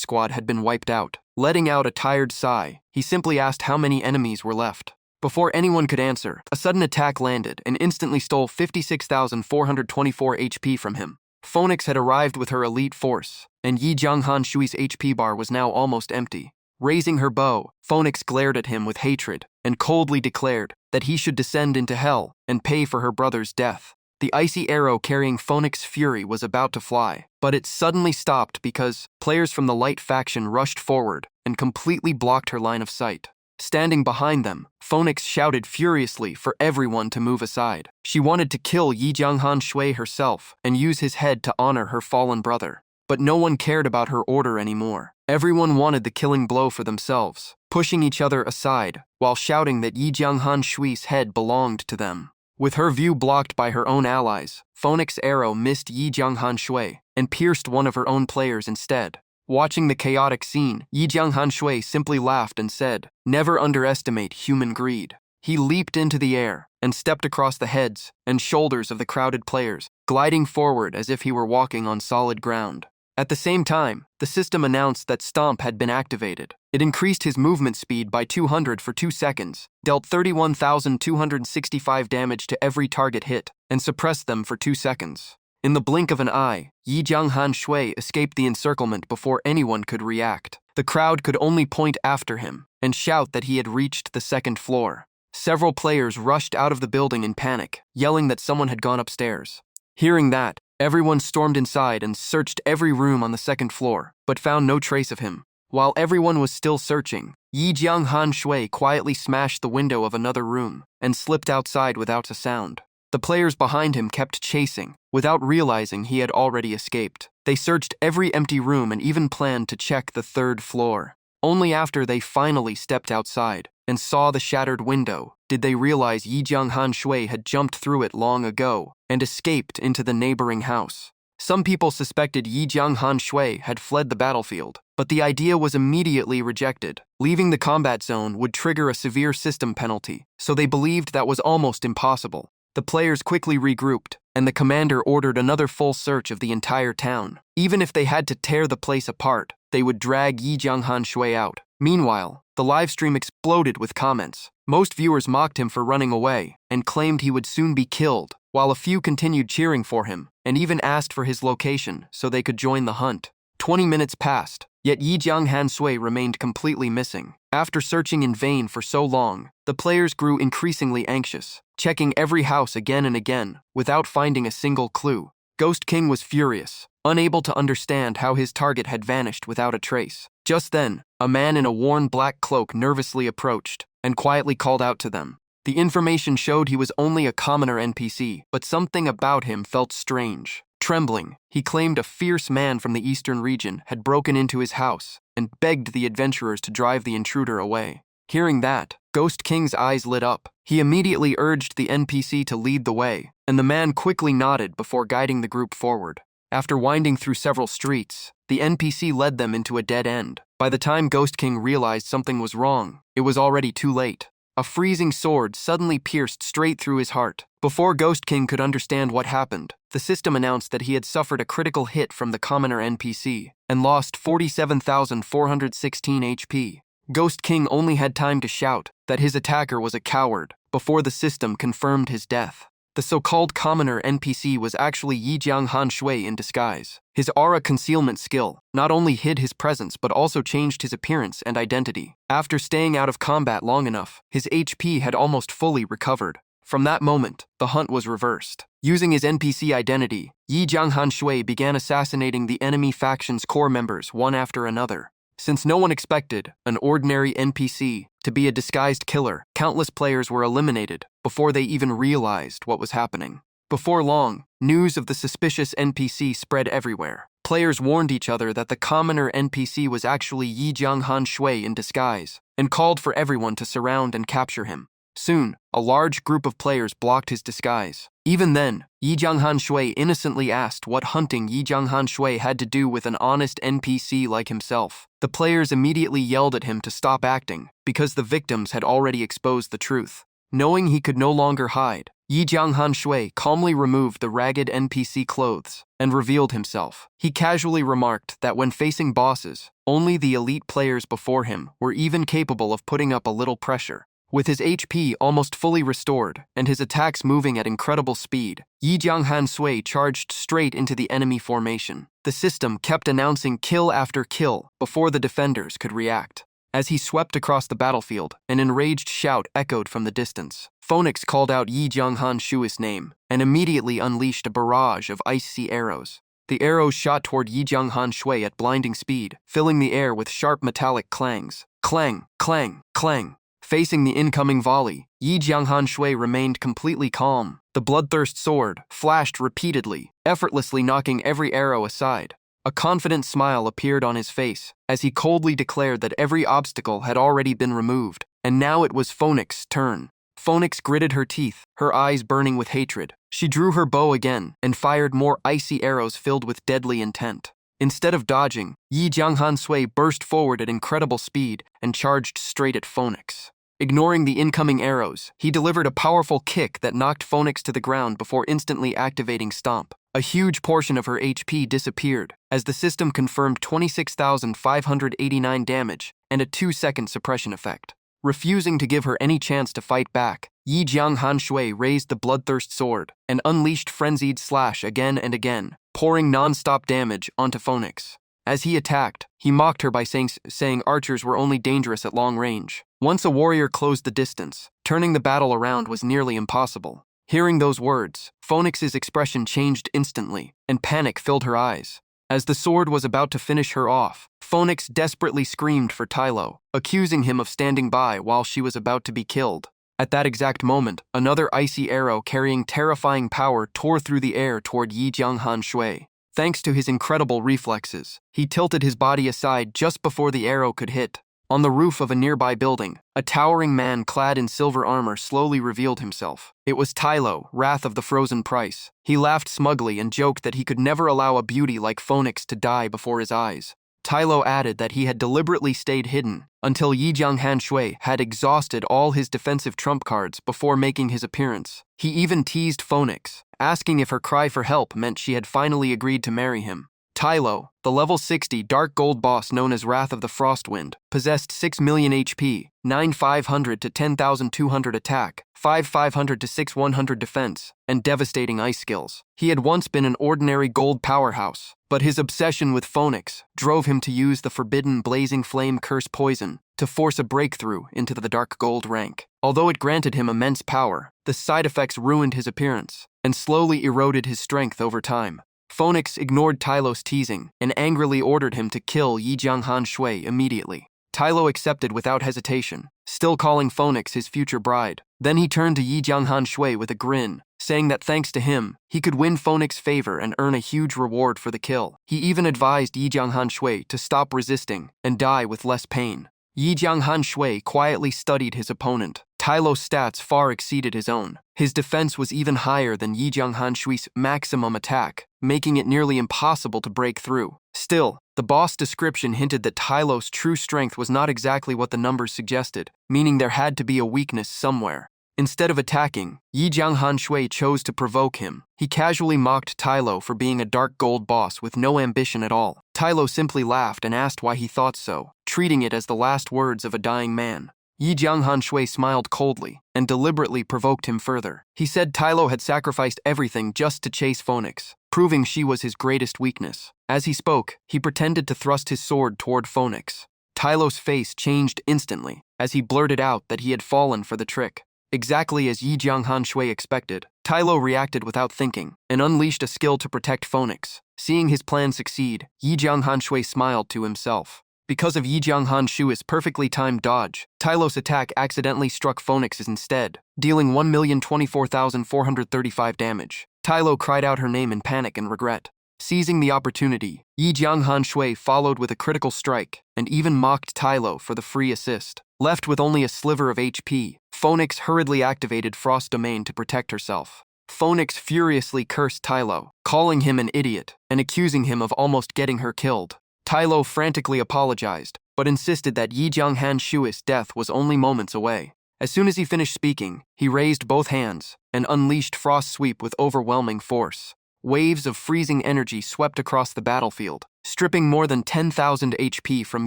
Squad had been wiped out. Letting out a tired sigh, he simply asked how many enemies were left. Before anyone could answer, a sudden attack landed and instantly stole 56,424 HP from him. Phoenix had arrived with her elite force, and Yi Jianghan Shui's HP bar was now almost empty. Raising her bow, Phoenix glared at him with hatred and coldly declared that he should descend into hell and pay for her brother's death. The icy arrow carrying Phoenix's fury was about to fly, but it suddenly stopped because players from the light faction rushed forward and completely blocked her line of sight. Standing behind them, Phoenix shouted furiously for everyone to move aside. She wanted to kill Yi Jianghan Shui herself and use his head to honor her fallen brother. But no one cared about her order anymore. Everyone wanted the killing blow for themselves, pushing each other aside while shouting that Yi Jianghan Shui's head belonged to them. With her view blocked by her own allies, Phoenix's arrow missed Yi Jianghan Shui and pierced one of her own players instead. Watching the chaotic scene, Yi Jianghan Shui simply laughed and said, "Never underestimate human greed." He leaped into the air and stepped across the heads and shoulders of the crowded players, gliding forward as if he were walking on solid ground. At the same time, the system announced that Stomp had been activated. It increased his movement speed by 200 for 2 seconds, dealt 31,265 damage to every target hit, and suppressed them for 2 seconds. In the blink of an eye, Yi Jianghan Shui escaped the encirclement before anyone could react. The crowd could only point after him and shout that he had reached the second floor. Several players rushed out of the building in panic, yelling that someone had gone upstairs. Hearing that, everyone stormed inside and searched every room on the second floor, but found no trace of him. While everyone was still searching, Yi Jianghan Shui quietly smashed the window of another room and slipped outside without a sound. The players behind him kept chasing, without realizing he had already escaped. They searched every empty room and even planned to check the third floor. Only after they finally stepped outside and saw the shattered window did they realize Yi Jianghan Shui had jumped through it long ago and escaped into the neighboring house. Some people suspected Yi Jianghan Shui had fled the battlefield, but the idea was immediately rejected. Leaving the combat zone would trigger a severe system penalty, so they believed that was almost impossible. The players quickly regrouped, and the commander ordered another full search of the entire town. Even if they had to tear the place apart, they would drag Yi Jianghan Shui out. Meanwhile, the livestream exploded with comments. Most viewers mocked him for running away and claimed he would soon be killed, while a few continued cheering for him and even asked for his location so they could join the hunt. 20 minutes passed, yet Yi Jianghan Shui remained completely missing. After searching in vain for so long, the players grew increasingly anxious, checking every house again and again without finding a single clue. Ghost King was furious, unable to understand how his target had vanished without a trace. Just then, a man in a worn black cloak nervously approached and quietly called out to them. The information showed he was only a commoner NPC, but something about him felt strange. Trembling, he claimed a fierce man from the eastern region had broken into his house and begged the adventurers to drive the intruder away. Hearing that, Ghost King's eyes lit up. He immediately urged the NPC to lead the way, and the man quickly nodded before guiding the group forward. After winding through several streets, the NPC led them into a dead end. By the time Ghost King realized something was wrong, it was already too late. A freezing sword suddenly pierced straight through his heart. Before Ghost King could understand what happened, the system announced that he had suffered a critical hit from the commoner NPC and lost 47,416 HP. Ghost King only had time to shout that his attacker was a coward before the system confirmed his death. The so-called commoner NPC was actually Yi Jianghan Shui in disguise. His aura concealment skill not only hid his presence but also changed his appearance and identity. After staying out of combat long enough, his HP had almost fully recovered. From that moment, the hunt was reversed. Using his NPC identity, Yi Jianghan Shui began assassinating the enemy faction's core members one after another. Since no one expected an ordinary NPC to be a disguised killer, countless players were eliminated before they even realized what was happening. Before long, news of the suspicious NPC spread everywhere. Players warned each other that the commoner NPC was actually Yi Jianghan Shui in disguise and called for everyone to surround and capture him. Soon, a large group of players blocked his disguise. Even then, Yi Jianghan Shui innocently asked what hunting Yi Jianghan Shui had to do with an honest NPC like himself. The players immediately yelled at him to stop acting, because the victims had already exposed the truth. Knowing he could no longer hide, Yi Jianghan Shui calmly removed the ragged NPC clothes and revealed himself. He casually remarked that when facing bosses, only the elite players before him were even capable of putting up a little pressure. With his HP almost fully restored and his attacks moving at incredible speed, Yi Jianghan Shui charged straight into the enemy formation. The system kept announcing kill after kill before the defenders could react. As he swept across the battlefield, an enraged shout echoed from the distance. Phoenix called out Yi Jianghan Shui's name and immediately unleashed a barrage of icy arrows. The arrows shot toward Yi Jianghan Shui at blinding speed, filling the air with sharp metallic clangs. Clang, clang, clang. Facing the incoming volley, Yi Jianghan Shui remained completely calm. The bloodthirst sword flashed repeatedly, effortlessly knocking every arrow aside. A confident smile appeared on his face as he coldly declared that every obstacle had already been removed, and now it was Phoenix's turn. Phoenix gritted her teeth, her eyes burning with hatred. She drew her bow again and fired more icy arrows filled with deadly intent. Instead of dodging, Yi Jianghan Shui burst forward at incredible speed and charged straight at Phoenix. Ignoring the incoming arrows, he delivered a powerful kick that knocked Phoenix to the ground before instantly activating Stomp. A huge portion of her HP disappeared, as the system confirmed 26,589 damage and a 2-second suppression effect. Refusing to give her any chance to fight back, Yi Jianghan Shui raised the bloodthirst sword and unleashed frenzied slash again and again, pouring non-stop damage onto Phoenix. As he attacked, he mocked her by saying archers were only dangerous at long range. Once a warrior closed the distance, turning the battle around was nearly impossible. Hearing those words, Phoenix's expression changed instantly, and panic filled her eyes. As the sword was about to finish her off, Phoenix desperately screamed for Tylo, accusing him of standing by while she was about to be killed. At that exact moment, another icy arrow carrying terrifying power tore through the air toward Yi Jianghan Shui. Thanks to his incredible reflexes, he tilted his body aside just before the arrow could hit. On the roof of a nearby building, a towering man clad in silver armor slowly revealed himself. It was Tylo, Wrath of the Frozen Price. He laughed smugly and joked that he could never allow a beauty like Phoenix to die before his eyes. Tylo added that he had deliberately stayed hidden until Yi Jianghan Shui had exhausted all his defensive trump cards before making his appearance. He even teased Phoenix, asking if her cry for help meant she had finally agreed to marry him. Tylo, the level 60 dark gold boss known as Wrath of the Frostwind, possessed 6 million HP, 9,500 to 10,200 attack, 5,500 to 6,100 defense, and devastating ice skills. He had once been an ordinary gold powerhouse, but his obsession with Phoenix drove him to use the forbidden blazing flame curse poison to force a breakthrough into the dark gold rank. Although it granted him immense power, the side effects ruined his appearance and slowly eroded his strength over time. Phoenix ignored Tylo's teasing and angrily ordered him to kill Yi Jianghan Shui immediately. Tylo accepted without hesitation, still calling Phoenix his future bride. Then he turned to Yi Jianghan Shui with a grin, saying that thanks to him, he could win Phoenix's favor and earn a huge reward for the kill. He even advised Yi Jianghan Shui to stop resisting and die with less pain. Yi Jianghan Shui quietly studied his opponent. Tylo's stats far exceeded his own. His defense was even higher than Yi Jianghan Shui's maximum attack, making it nearly impossible to break through. Still, the boss description hinted that Tylo's true strength was not exactly what the numbers suggested, meaning there had to be a weakness somewhere. Instead of attacking, Yi Jianghan Shui chose to provoke him. He casually mocked Tylo for being a dark gold boss with no ambition at all. Tylo simply laughed and asked why he thought so, treating it as the last words of a dying man. Yi Jianghan Shui smiled coldly and deliberately provoked him further. He said Tylo had sacrificed everything just to chase Phoenix, proving she was his greatest weakness. As he spoke, he pretended to thrust his sword toward Phoenix. Tylo's face changed instantly as he blurted out that he had fallen for the trick. Exactly as Yi Jianghan Shui expected, Tylo reacted without thinking and unleashed a skill to protect Phoenix. Seeing his plan succeed, Yi Jianghan Shui smiled to himself. Because of Yi Jianghan Shui's perfectly timed dodge, Tylo's attack accidentally struck Phoenix's instead, dealing 1,024,435 damage. Tylo cried out her name in panic and regret. Seizing the opportunity, Yi Jianghan Shui followed with a critical strike and even mocked Tylo for the free assist. Left with only a sliver of HP, Phoenix hurriedly activated Frost Domain to protect herself. Phoenix furiously cursed Tylo, calling him an idiot and accusing him of almost getting her killed. Tylo frantically apologized, but insisted that Yi Jianghan Shui's death was only moments away. As soon as he finished speaking, he raised both hands and unleashed Frost Sweep with overwhelming force. Waves of freezing energy swept across the battlefield, stripping more than 10,000 HP from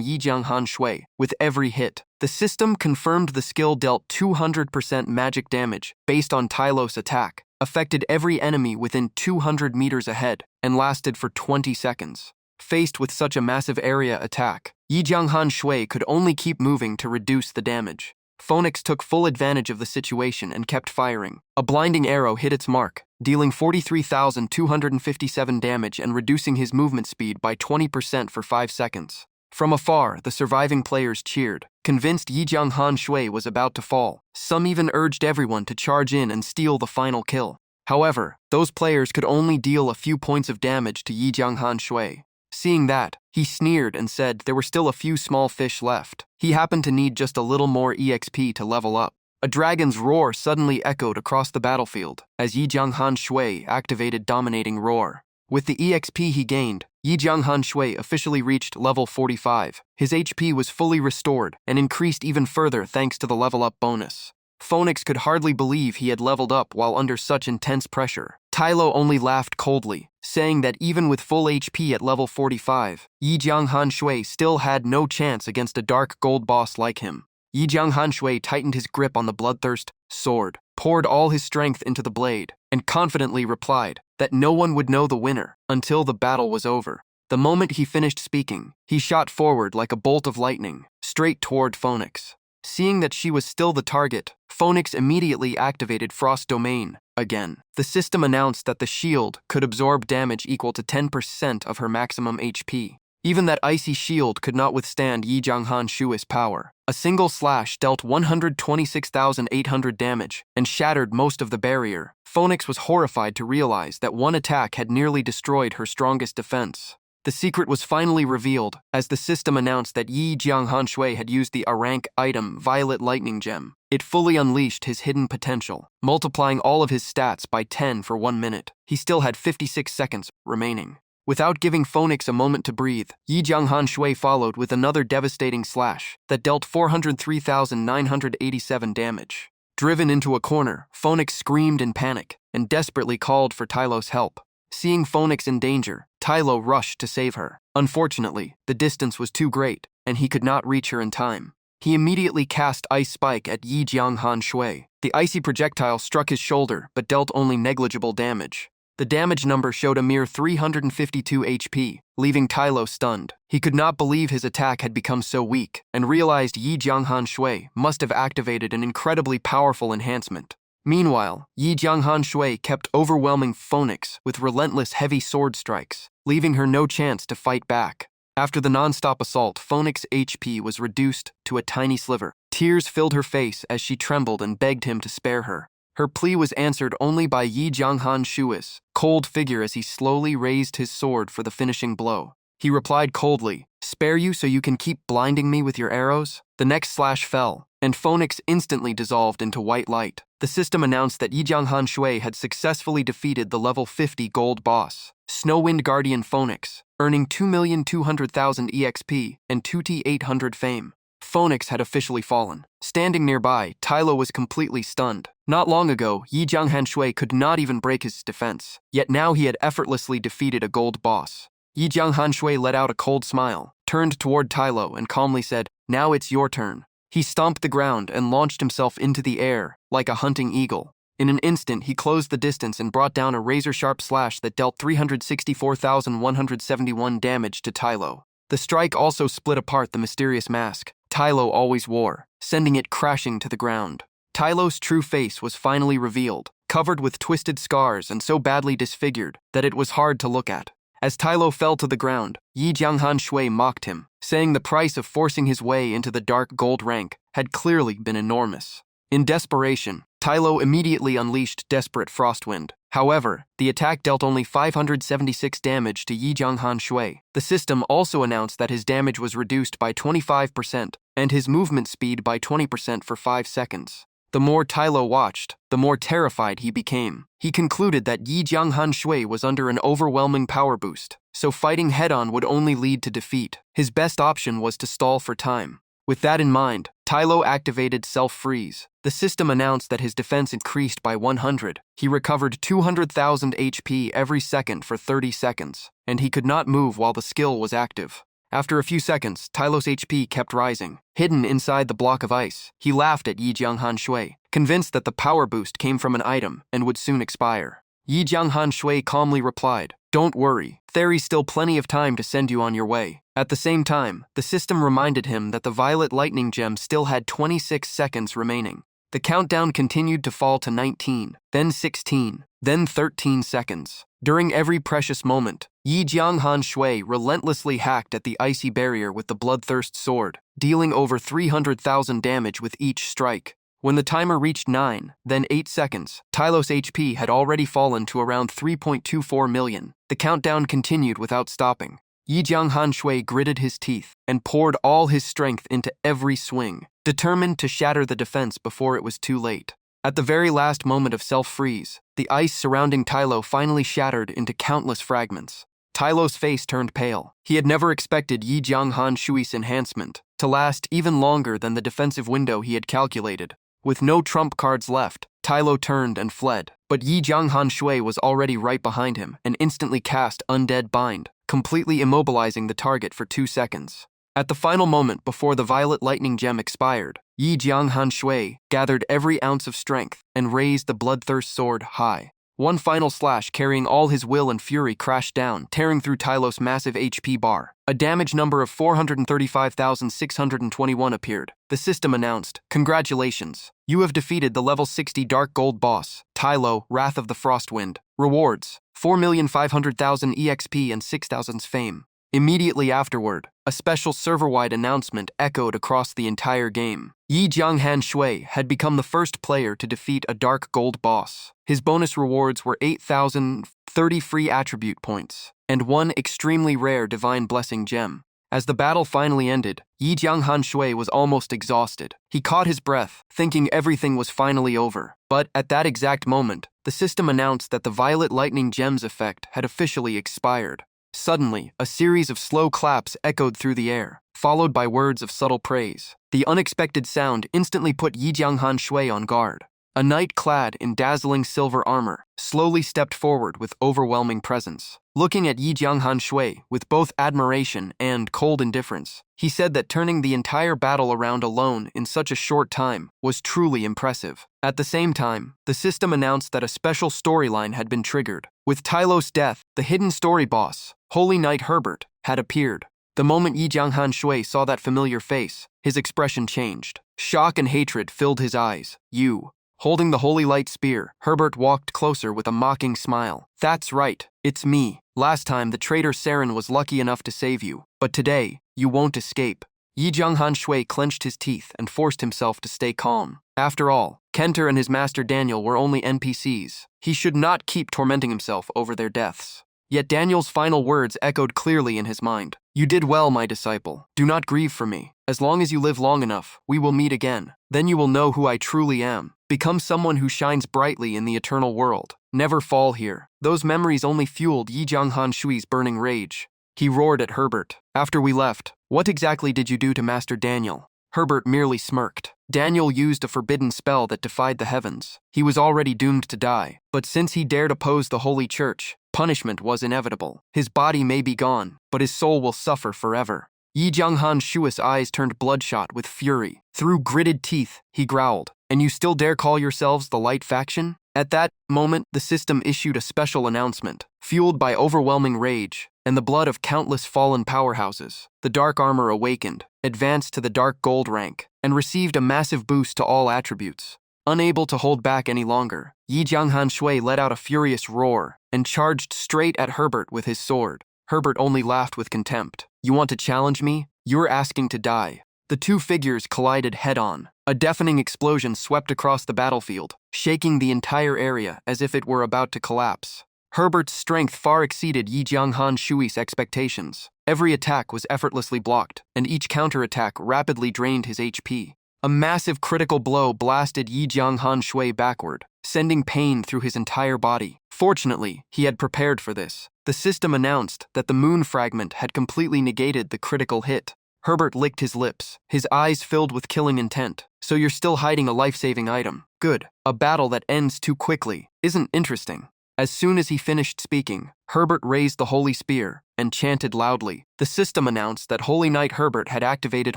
Yi Jianghan Shui with every hit. The system confirmed the skill dealt 200% magic damage based on Tylo's attack, affected every enemy within 200 meters ahead, and lasted for 20 seconds. Faced with such a massive area attack, Yi Jianghan Shui could only keep moving to reduce the damage. Phoenix took full advantage of the situation and kept firing. A blinding arrow hit its mark, dealing 43,257 damage and reducing his movement speed by 20% for 5 seconds. From afar, the surviving players cheered, convinced Yi Jianghan Shui was about to fall. Some even urged everyone to charge in and steal the final kill. However, those players could only deal a few points of damage to Yi Jianghan Shui. Seeing that, he sneered and said there were still a few small fish left. He happened to need just a little more EXP to level up. A dragon's roar suddenly echoed across the battlefield as Yi Jianghan Shui activated Dominating Roar. With the EXP he gained, Yi Jianghan Shui officially reached level 45. His HP was fully restored and increased even further thanks to the level up bonus. Phoenix could hardly believe he had leveled up while under such intense pressure. Tylo only laughed coldly, saying that even with full HP at level 45, Yi Jianghan Shui still had no chance against a dark gold boss like him. Yi Jianghan Shui tightened his grip on the bloodthirst sword, poured all his strength into the blade, and confidently replied that no one would know the winner until the battle was over. The moment he finished speaking, he shot forward like a bolt of lightning, straight toward Phoenix. Seeing that she was still the target, Phoenix immediately activated Frost Domain again. The system announced that the shield could absorb damage equal to 10% of her maximum HP. Even that icy shield could not withstand Yi Jianghan Shui's power. A single slash dealt 126,800 damage and shattered most of the barrier. Phoenix was horrified to realize that one attack had nearly destroyed her strongest defense. The secret was finally revealed as the system announced that Yi Jianghan Shui had used the A-rank item Violet Lightning Gem. It fully unleashed his hidden potential, multiplying all of his stats by 10 for 1 minute. He still had 56 seconds remaining. Without giving Phoenix a moment to breathe, Yi Jianghan Shui followed with another devastating slash that dealt 403,987 damage. Driven into a corner, Phoenix screamed in panic and desperately called for Tylo's help. Seeing Phoenix in danger, Tylo rushed to save her. Unfortunately, the distance was too great, and he could not reach her in time. He immediately cast Ice Spike at Yi Jianghan Shui. The icy projectile struck his shoulder but dealt only negligible damage. The damage number showed a mere 352 HP, leaving Tylo stunned. He could not believe his attack had become so weak, and realized Yi Jianghan Shui must have activated an incredibly powerful enhancement. Meanwhile, Yi Jianghan Shui kept overwhelming Phoenix with relentless heavy sword strikes, leaving her no chance to fight back. After the non-stop assault, Phoenix's HP was reduced to a tiny sliver. Tears filled her face as she trembled and begged him to spare her. Her plea was answered only by Yi Jianghan Shui's cold figure as he slowly raised his sword for the finishing blow. He replied coldly, "Spare you so you can keep blinding me with your arrows?" The next slash fell, and Phoenix instantly dissolved into white light. The system announced that Yi Jianghan Shui had successfully defeated the level 50 gold boss, Snowwind Guardian Phoenix, earning 2,200,000 EXP and 2T800 fame. Phoenix had officially fallen. Standing nearby, Tylo was completely stunned. Not long ago, Yi Jianghan Shui could not even break his defense, yet now he had effortlessly defeated a gold boss. Yi Jianghan Shui let out a cold smile, turned toward Tylo, and calmly said, "Now it's your turn." He stomped the ground and launched himself into the air like a hunting eagle. In an instant, he closed the distance and brought down a razor-sharp slash that dealt 364,171 damage to Tylo. The strike also split apart the mysterious mask Tylo always wore, sending it crashing to the ground. Tylo's true face was finally revealed, covered with twisted scars and so badly disfigured that it was hard to look at. As Tylo fell to the ground, Yi Jianghan Shui mocked him, saying the price of forcing his way into the dark gold rank had clearly been enormous. In desperation, Tylo immediately unleashed Desperate Frostwind. However, the attack dealt only 576 damage to Yi Jianghan Shui. The system also announced that his damage was reduced by 25% and his movement speed by 20% for 5 seconds. The more Tylo watched, the more terrified he became. He concluded that Yi Jianghan Shui was under an overwhelming power boost, so fighting head-on would only lead to defeat. His best option was to stall for time. With that in mind, Tylo activated Self-Freeze. The system announced that his defense increased by 100. He recovered 200,000 HP every second for 30 seconds, and he could not move while the skill was active. After a few seconds, Tylo's HP kept rising. Hidden inside the block of ice, he laughed at Yi Jianghan Shui, convinced that the power boost came from an item and would soon expire. Yi Jianghan Shui calmly replied, "Don't worry, there's still plenty of time to send you on your way." At the same time, the system reminded him that the Violet Lightning Gem still had 26 seconds remaining. The countdown continued to fall to 19, then 16, then 13 seconds. During every precious moment, Yi Jianghan Shui relentlessly hacked at the icy barrier with the Bloodthirst sword, dealing over 300,000 damage with each strike. When the timer reached 9, then 8 seconds, Tylo's HP had already fallen to around 3.24 million. The countdown continued without stopping. Yi Jianghan Shui gritted his teeth and poured all his strength into every swing, determined to shatter the defense before it was too late. At the very last moment of self-freeze, the ice surrounding Tylo finally shattered into countless fragments. Tylo's face turned pale. He had never expected Yi Jianghan Shui's enhancement to last even longer than the defensive window he had calculated. With no trump cards left, Tylo turned and fled, but Yi Jianghan Shui was already right behind him and instantly cast Undead Bind, completely immobilizing the target for 2 seconds. At the final moment before the violet lightning gem expired, Yi Jianghan Shui gathered every ounce of strength and raised the bloodthirst sword high. One final slash carrying all his will and fury crashed down, tearing through Tylos' massive HP bar. A damage number of 435,621 appeared. The system announced, "Congratulations, you have defeated the level 60 Dark Gold boss, Tylo, Wrath of the Frostwind. Rewards, 4,500,000 EXP and 6,000 fame." Immediately afterward, a special server-wide announcement echoed across the entire game. Yi Jianghan Shui had become the first player to defeat a Dark Gold boss. His bonus rewards were 8,030 free attribute points, and one extremely rare Divine Blessing gem. As the battle finally ended, Yi Jianghan Shui was almost exhausted. He caught his breath, thinking everything was finally over. But at that exact moment, the system announced that the Violet Lightning Gem's effect had officially expired. Suddenly, a series of slow claps echoed through the air, followed by words of subtle praise. The unexpected sound instantly put Yi Jianghan Shui on guard. A knight clad in dazzling silver armor slowly stepped forward with overwhelming presence. Looking at Yi Jianghan Shui with both admiration and cold indifference, he said that turning the entire battle around alone in such a short time was truly impressive. At the same time, the system announced that a special storyline had been triggered. With Tylos' death, the hidden story boss, Holy Knight Herbert, had appeared. The moment Yi Jianghan Shui saw that familiar face, his expression changed. Shock and hatred filled his eyes. "You." Holding the holy light spear, Herbert walked closer with a mocking smile. "That's right, it's me. Last time, the traitor Saren was lucky enough to save you, but today, you won't escape." Yi Jianghan Shui clenched his teeth and forced himself to stay calm. After all, Kenter and his master Daniel were only NPCs. He should not keep tormenting himself over their deaths. Yet Daniel's final words echoed clearly in his mind. "You did well, my disciple. Do not grieve for me. As long as you live long enough, we will meet again. Then you will know who I truly am. Become someone who shines brightly in the eternal world. Never fall here." Those memories only fueled Yi Jianghan Shui's burning rage. He roared at Herbert. "After we left, what exactly did you do to Master Daniel?" Herbert merely smirked. Daniel used a forbidden spell that defied the heavens. He was already doomed to die, but since he dared oppose the Holy Church, punishment was inevitable. His body may be gone, but his soul will suffer forever. Yi Jianghan Shui's eyes turned bloodshot with fury. Through gritted teeth, he growled, "And you still dare call yourselves the Light Faction?" At that moment, the system issued a special announcement. Fueled by overwhelming rage and the blood of countless fallen powerhouses, the Dark Armor awakened, advanced to the Dark Gold rank, and received a massive boost to all attributes. Unable to hold back any longer, Yi Jianghan Shui let out a furious roar and charged straight at Herbert with his sword. Herbert only laughed with contempt. "You want to challenge me? You're asking to die." The two figures collided head-on. A deafening explosion swept across the battlefield, shaking the entire area as if it were about to collapse. Herbert's strength far exceeded Yi Jianghan Shui's expectations. Every attack was effortlessly blocked, and each counterattack rapidly drained his HP. A massive critical blow blasted Yi Jianghan Shui backward, sending pain through his entire body. Fortunately, he had prepared for this. The system announced that the moon fragment had completely negated the critical hit. Herbert licked his lips, his eyes filled with killing intent. "So you're still hiding a life-saving item. Good. A battle that ends too quickly isn't interesting." As soon as he finished speaking, Herbert raised the holy spear and chanted loudly. The system announced that Holy Knight Herbert had activated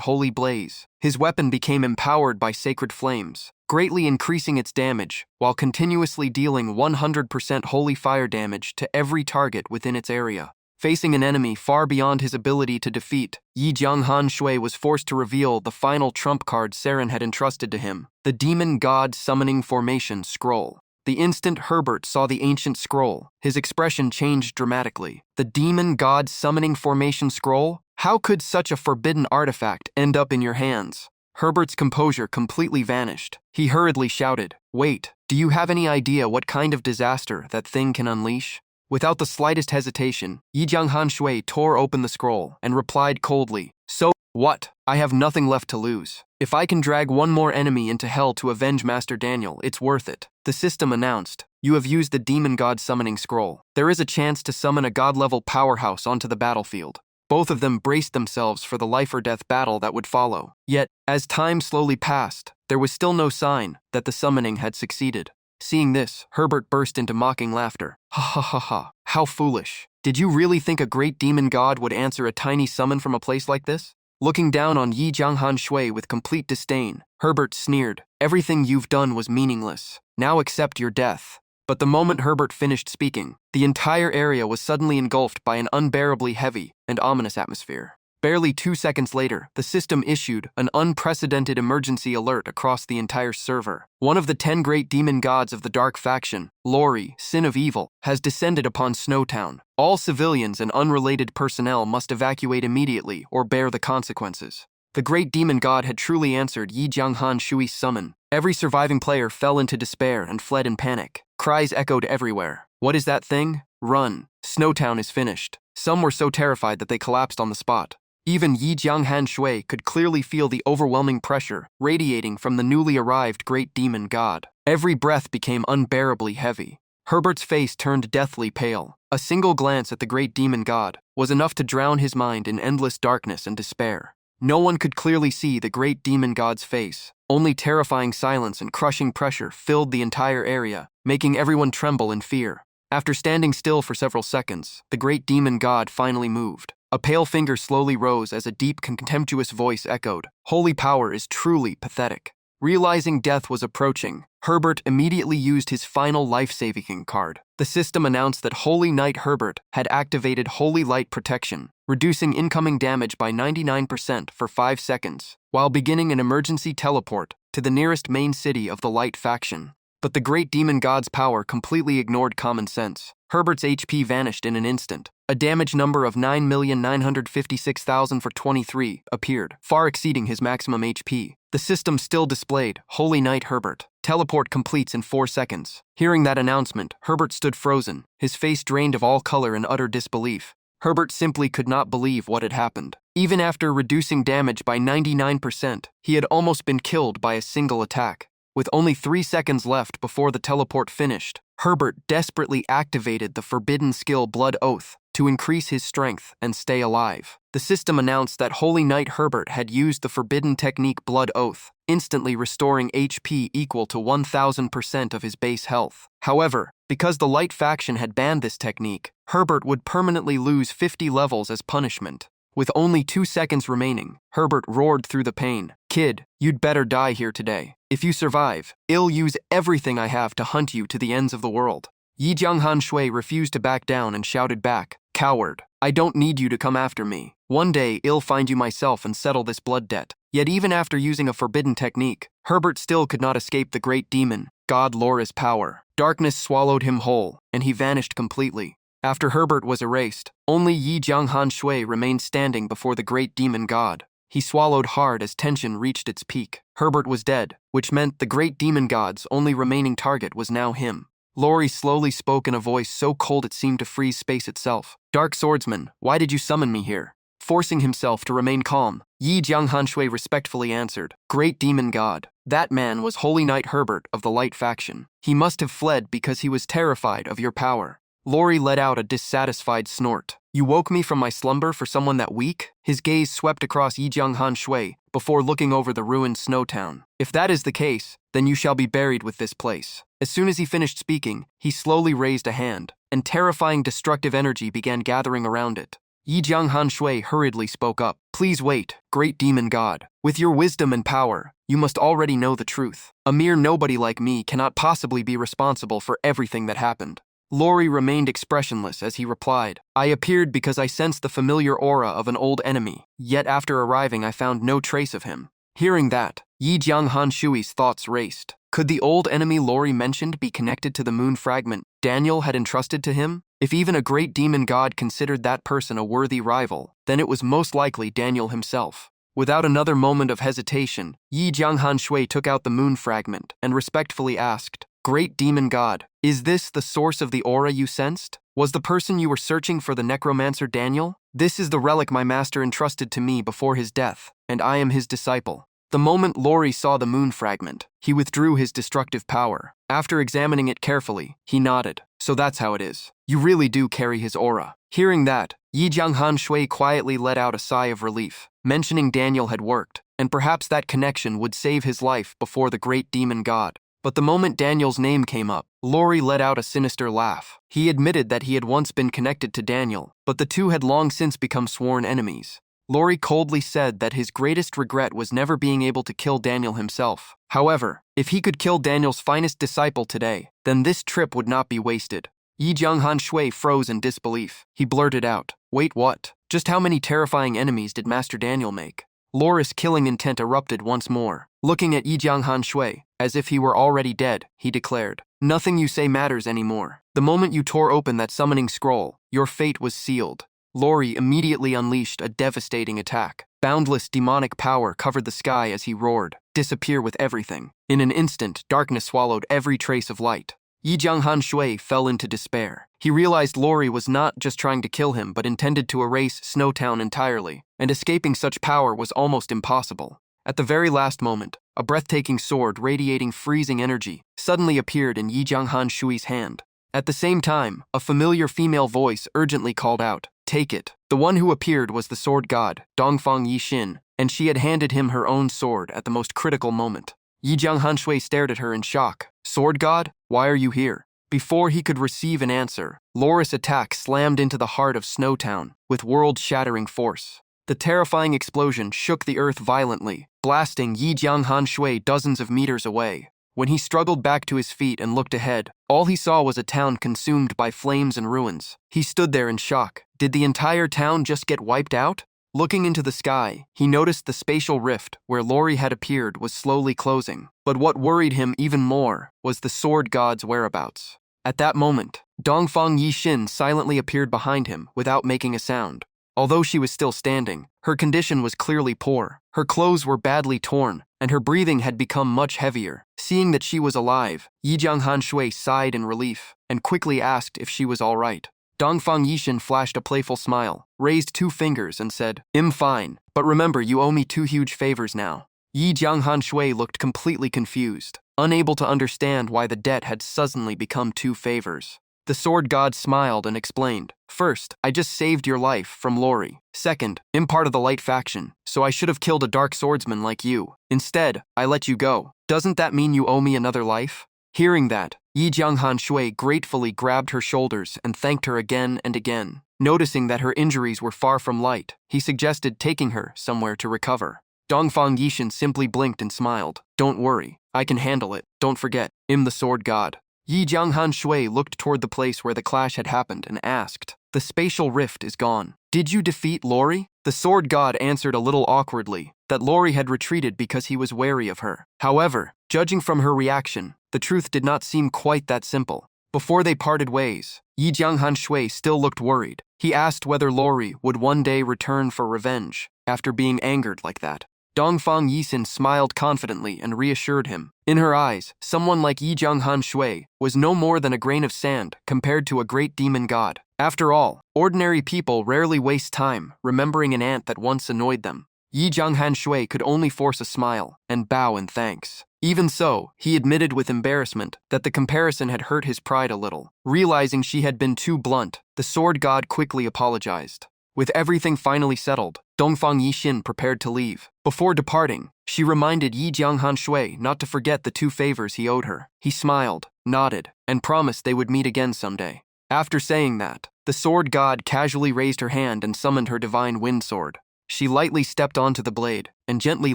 Holy Blaze. His weapon became empowered by sacred flames, greatly increasing its damage while continuously dealing 100% holy fire damage to every target within its area. Facing an enemy far beyond his ability to defeat, Yi Jianghan Shui was forced to reveal the final trump card Saren had entrusted to him, the Demon God Summoning Formation Scroll. The instant Herbert saw the ancient scroll, his expression changed dramatically. The Demon God Summoning Formation Scroll? How could such a forbidden artifact end up in your hands? Herbert's composure completely vanished. He hurriedly shouted, "Wait, do you have any idea what kind of disaster that thing can unleash?" Without the slightest hesitation, Yi Jianghan Shui tore open the scroll and replied coldly, "So what? I have nothing left to lose. If I can drag one more enemy into hell to avenge Master Daniel, it's worth it." The system announced, "You have used the Demon God Summoning Scroll. There is a chance to summon a god-level powerhouse onto the battlefield." Both of them braced themselves for the life-or-death battle that would follow. Yet, as time slowly passed, there was still no sign that the summoning had succeeded. Seeing this, Herbert burst into mocking laughter. Ha ha ha ha, how foolish. Did you really think a great demon god would answer a tiny summon from a place like this? Looking down on Yi Jianghan Shui with complete disdain, Herbert sneered. Everything you've done was meaningless. Now accept your death. But the moment Herbert finished speaking, the entire area was suddenly engulfed by an unbearably heavy and ominous atmosphere. Barely 2 seconds later, the system issued an unprecedented emergency alert across the entire server. One of the 10 great demon gods of the Dark Faction, Lori, Sin of Evil, has descended upon Snowtown. All civilians and unrelated personnel must evacuate immediately or bear the consequences. The great demon god had truly answered Yi Jianghan Shui's summon. Every surviving player fell into despair and fled in panic. Cries echoed everywhere. What is that thing? Run. Snowtown is finished. Some were so terrified that they collapsed on the spot. Even Yi Jianghan Shui could clearly feel the overwhelming pressure radiating from the newly arrived great demon god. Every breath became unbearably heavy. Herbert's face turned deathly pale. A single glance at the great demon god was enough to drown his mind in endless darkness and despair. No one could clearly see the great demon god's face. Only terrifying silence and crushing pressure filled the entire area, making everyone tremble in fear. After standing still for several seconds, the great demon god finally moved. A pale finger slowly rose as a deep, contemptuous voice echoed, "Holy power is truly pathetic." Realizing death was approaching, Herbert immediately used his final life-saving card. The system announced that Holy Knight Herbert had activated Holy Light Protection, reducing incoming damage by 99% for 5 seconds, while beginning an emergency teleport to the nearest main city of the Light Faction. But the great demon god's power completely ignored common sense. Herbert's HP vanished in an instant. A damage number of 9,956,000 for 23 appeared, far exceeding his maximum HP. The system still displayed, Holy Knight Herbert. Teleport completes in 4 seconds. Hearing that announcement, Herbert stood frozen, his face drained of all color in utter disbelief. Herbert simply could not believe what had happened. Even after reducing damage by 99%, he had almost been killed by a single attack. With only 3 seconds left before the teleport finished, Herbert desperately activated the forbidden skill Blood Oath to increase his strength and stay alive. The system announced that Holy Knight Herbert had used the forbidden technique Blood Oath, instantly restoring HP equal to 1000% of his base health. However, because the Light Faction had banned this technique, Herbert would permanently lose 50 levels as punishment. With only 2 seconds remaining, Herbert roared through the pain, "Kid, you'd better die here today. If you survive, I'll use everything I have to hunt you to the ends of the world." Yi Jianghan Shui refused to back down and shouted back, "Coward, I don't need you to come after me. One day I'll find you myself and settle this blood debt." Yet even after using a forbidden technique, Herbert still could not escape the great demon, God Lora's power. Darkness swallowed him whole, and he vanished completely. After Herbert was erased, only Yi Jianghan Shui remained standing before the great demon god. He swallowed hard as tension reached its peak. Herbert was dead, which meant the great demon god's only remaining target was now him. Lori slowly spoke in a voice so cold it seemed to freeze space itself. "Dark Swordsman, why did you summon me here?" Forcing himself to remain calm, Yi Jianghan Shui respectfully answered, "Great demon god, that man was Holy Knight Herbert of the Light Faction. He must have fled because he was terrified of your power." Lori let out a dissatisfied snort. "You woke me from my slumber for someone that weak?" His gaze swept across Yi Jianghan Shui before looking over the ruined Snowtown. "If that is the case, then you shall be buried with this place." As soon as he finished speaking, he slowly raised a hand, and terrifying destructive energy began gathering around it. Yi Jianghan Shui hurriedly spoke up. "Please wait, great demon god. With your wisdom and power, you must already know the truth. A mere nobody like me cannot possibly be responsible for everything that happened." Lori remained expressionless as he replied, "I appeared because I sensed the familiar aura of an old enemy, yet after arriving I found no trace of him." Hearing that, Yi Jianghan Shui's thoughts raced. Could the old enemy Lori mentioned be connected to the moon fragment Daniel had entrusted to him? If even a great demon god considered that person a worthy rival, then it was most likely Daniel himself. Without another moment of hesitation, Yi Jianghan Shui took out the moon fragment and respectfully asked, "Great demon god, is this the source of the aura you sensed? Was the person you were searching for the necromancer Daniel? This is the relic my master entrusted to me before his death, and I am his disciple." The moment Lori saw the moon fragment, he withdrew his destructive power. After examining it carefully, he nodded. "So that's how it is. You really do carry his aura." Hearing that, Yi Jianghan Shui quietly let out a sigh of relief. Mentioning Daniel had worked, and perhaps that connection would save his life before the great demon god. But the moment Daniel's name came up, Lori let out a sinister laugh. He admitted that he had once been connected to Daniel, but the two had long since become sworn enemies. Lori coldly said that his greatest regret was never being able to kill Daniel himself. However, if he could kill Daniel's finest disciple today, then this trip would not be wasted. Yi Jianghan Shui froze in disbelief. He blurted out, "Wait, what? Just how many terrifying enemies did Master Daniel make?" Lori's killing intent erupted once more. Looking at Yi Jianghan Shui, as if he were already dead, he declared, "Nothing you say matters anymore. The moment you tore open that summoning scroll, your fate was sealed." Lori immediately unleashed a devastating attack. Boundless demonic power covered the sky as he roared, "Disappear with everything." In an instant, darkness swallowed every trace of light. Yi Jianghan Shui fell into despair. He realized Lori was not just trying to kill him but intended to erase Snowtown entirely, and escaping such power was almost impossible. At the very last moment, a breathtaking sword radiating freezing energy suddenly appeared in Yi Jianghan Shui's hand. At the same time, a familiar female voice urgently called out, "Take it." The one who appeared was the sword god, Dongfang Yixin, and she had handed him her own sword at the most critical moment. Yi Jianghan Shui stared at her in shock. "Sword god? Why are you here?" Before he could receive an answer, Lori's attack slammed into the heart of Snowtown with world-shattering force. The terrifying explosion shook the earth violently, blasting Yi Jianghan Shui dozens of meters away. When he struggled back to his feet and looked ahead, all he saw was a town consumed by flames and ruins. He stood there in shock. Did the entire town just get wiped out? Looking into the sky, he noticed the spatial rift where Lori had appeared was slowly closing. But what worried him even more was the sword god's whereabouts. At that moment, Dongfang Yixin silently appeared behind him without making a sound. Although she was still standing, her condition was clearly poor. Her clothes were badly torn, and her breathing had become much heavier. Seeing that she was alive, Yi Jianghan Shui sighed in relief and quickly asked if she was all right. Dongfang Yixin flashed a playful smile, raised 2 fingers and said, "I'm fine, but remember you owe me 2 huge favors now." Yi Jianghan Shui looked completely confused, unable to understand why the debt had suddenly become 2 favors. The sword god smiled and explained, "First, I just saved your life from Lori. Second, I'm part of the light faction, so I should have killed a dark swordsman like you. Instead, I let you go. Doesn't that mean you owe me another life?" Hearing that, Yi Jianghan Shui gratefully grabbed her shoulders and thanked her again and again. Noticing that her injuries were far from light, he suggested taking her somewhere to recover. Dongfang Yixin simply blinked and smiled. "Don't worry, I can handle it. Don't forget, I'm the sword god." Yi Jianghan Shui looked toward the place where the clash had happened and asked, "The spatial rift is gone. Did you defeat Lori?" The sword god answered a little awkwardly that Lori had retreated because he was wary of her. However, judging from her reaction, the truth did not seem quite that simple. Before they parted ways, Yi Jianghan Shui still looked worried. He asked whether Lori would one day return for revenge after being angered like that. Dongfang Yixin smiled confidently and reassured him. In her eyes, someone like Yi Jianghan Shui was no more than a grain of sand compared to a great demon god. After all, ordinary people rarely waste time remembering an ant that once annoyed them. Yi Jianghan Shui could only force a smile and bow in thanks. Even so, he admitted with embarrassment that the comparison had hurt his pride a little. Realizing she had been too blunt, the sword god quickly apologized. With everything finally settled, Dongfang Yixin prepared to leave. Before departing, she reminded Yi Jianghan Shui not to forget the 2 favors he owed her. He smiled, nodded, and promised they would meet again someday. After saying that, the sword god casually raised her hand and summoned her divine wind sword. She lightly stepped onto the blade and gently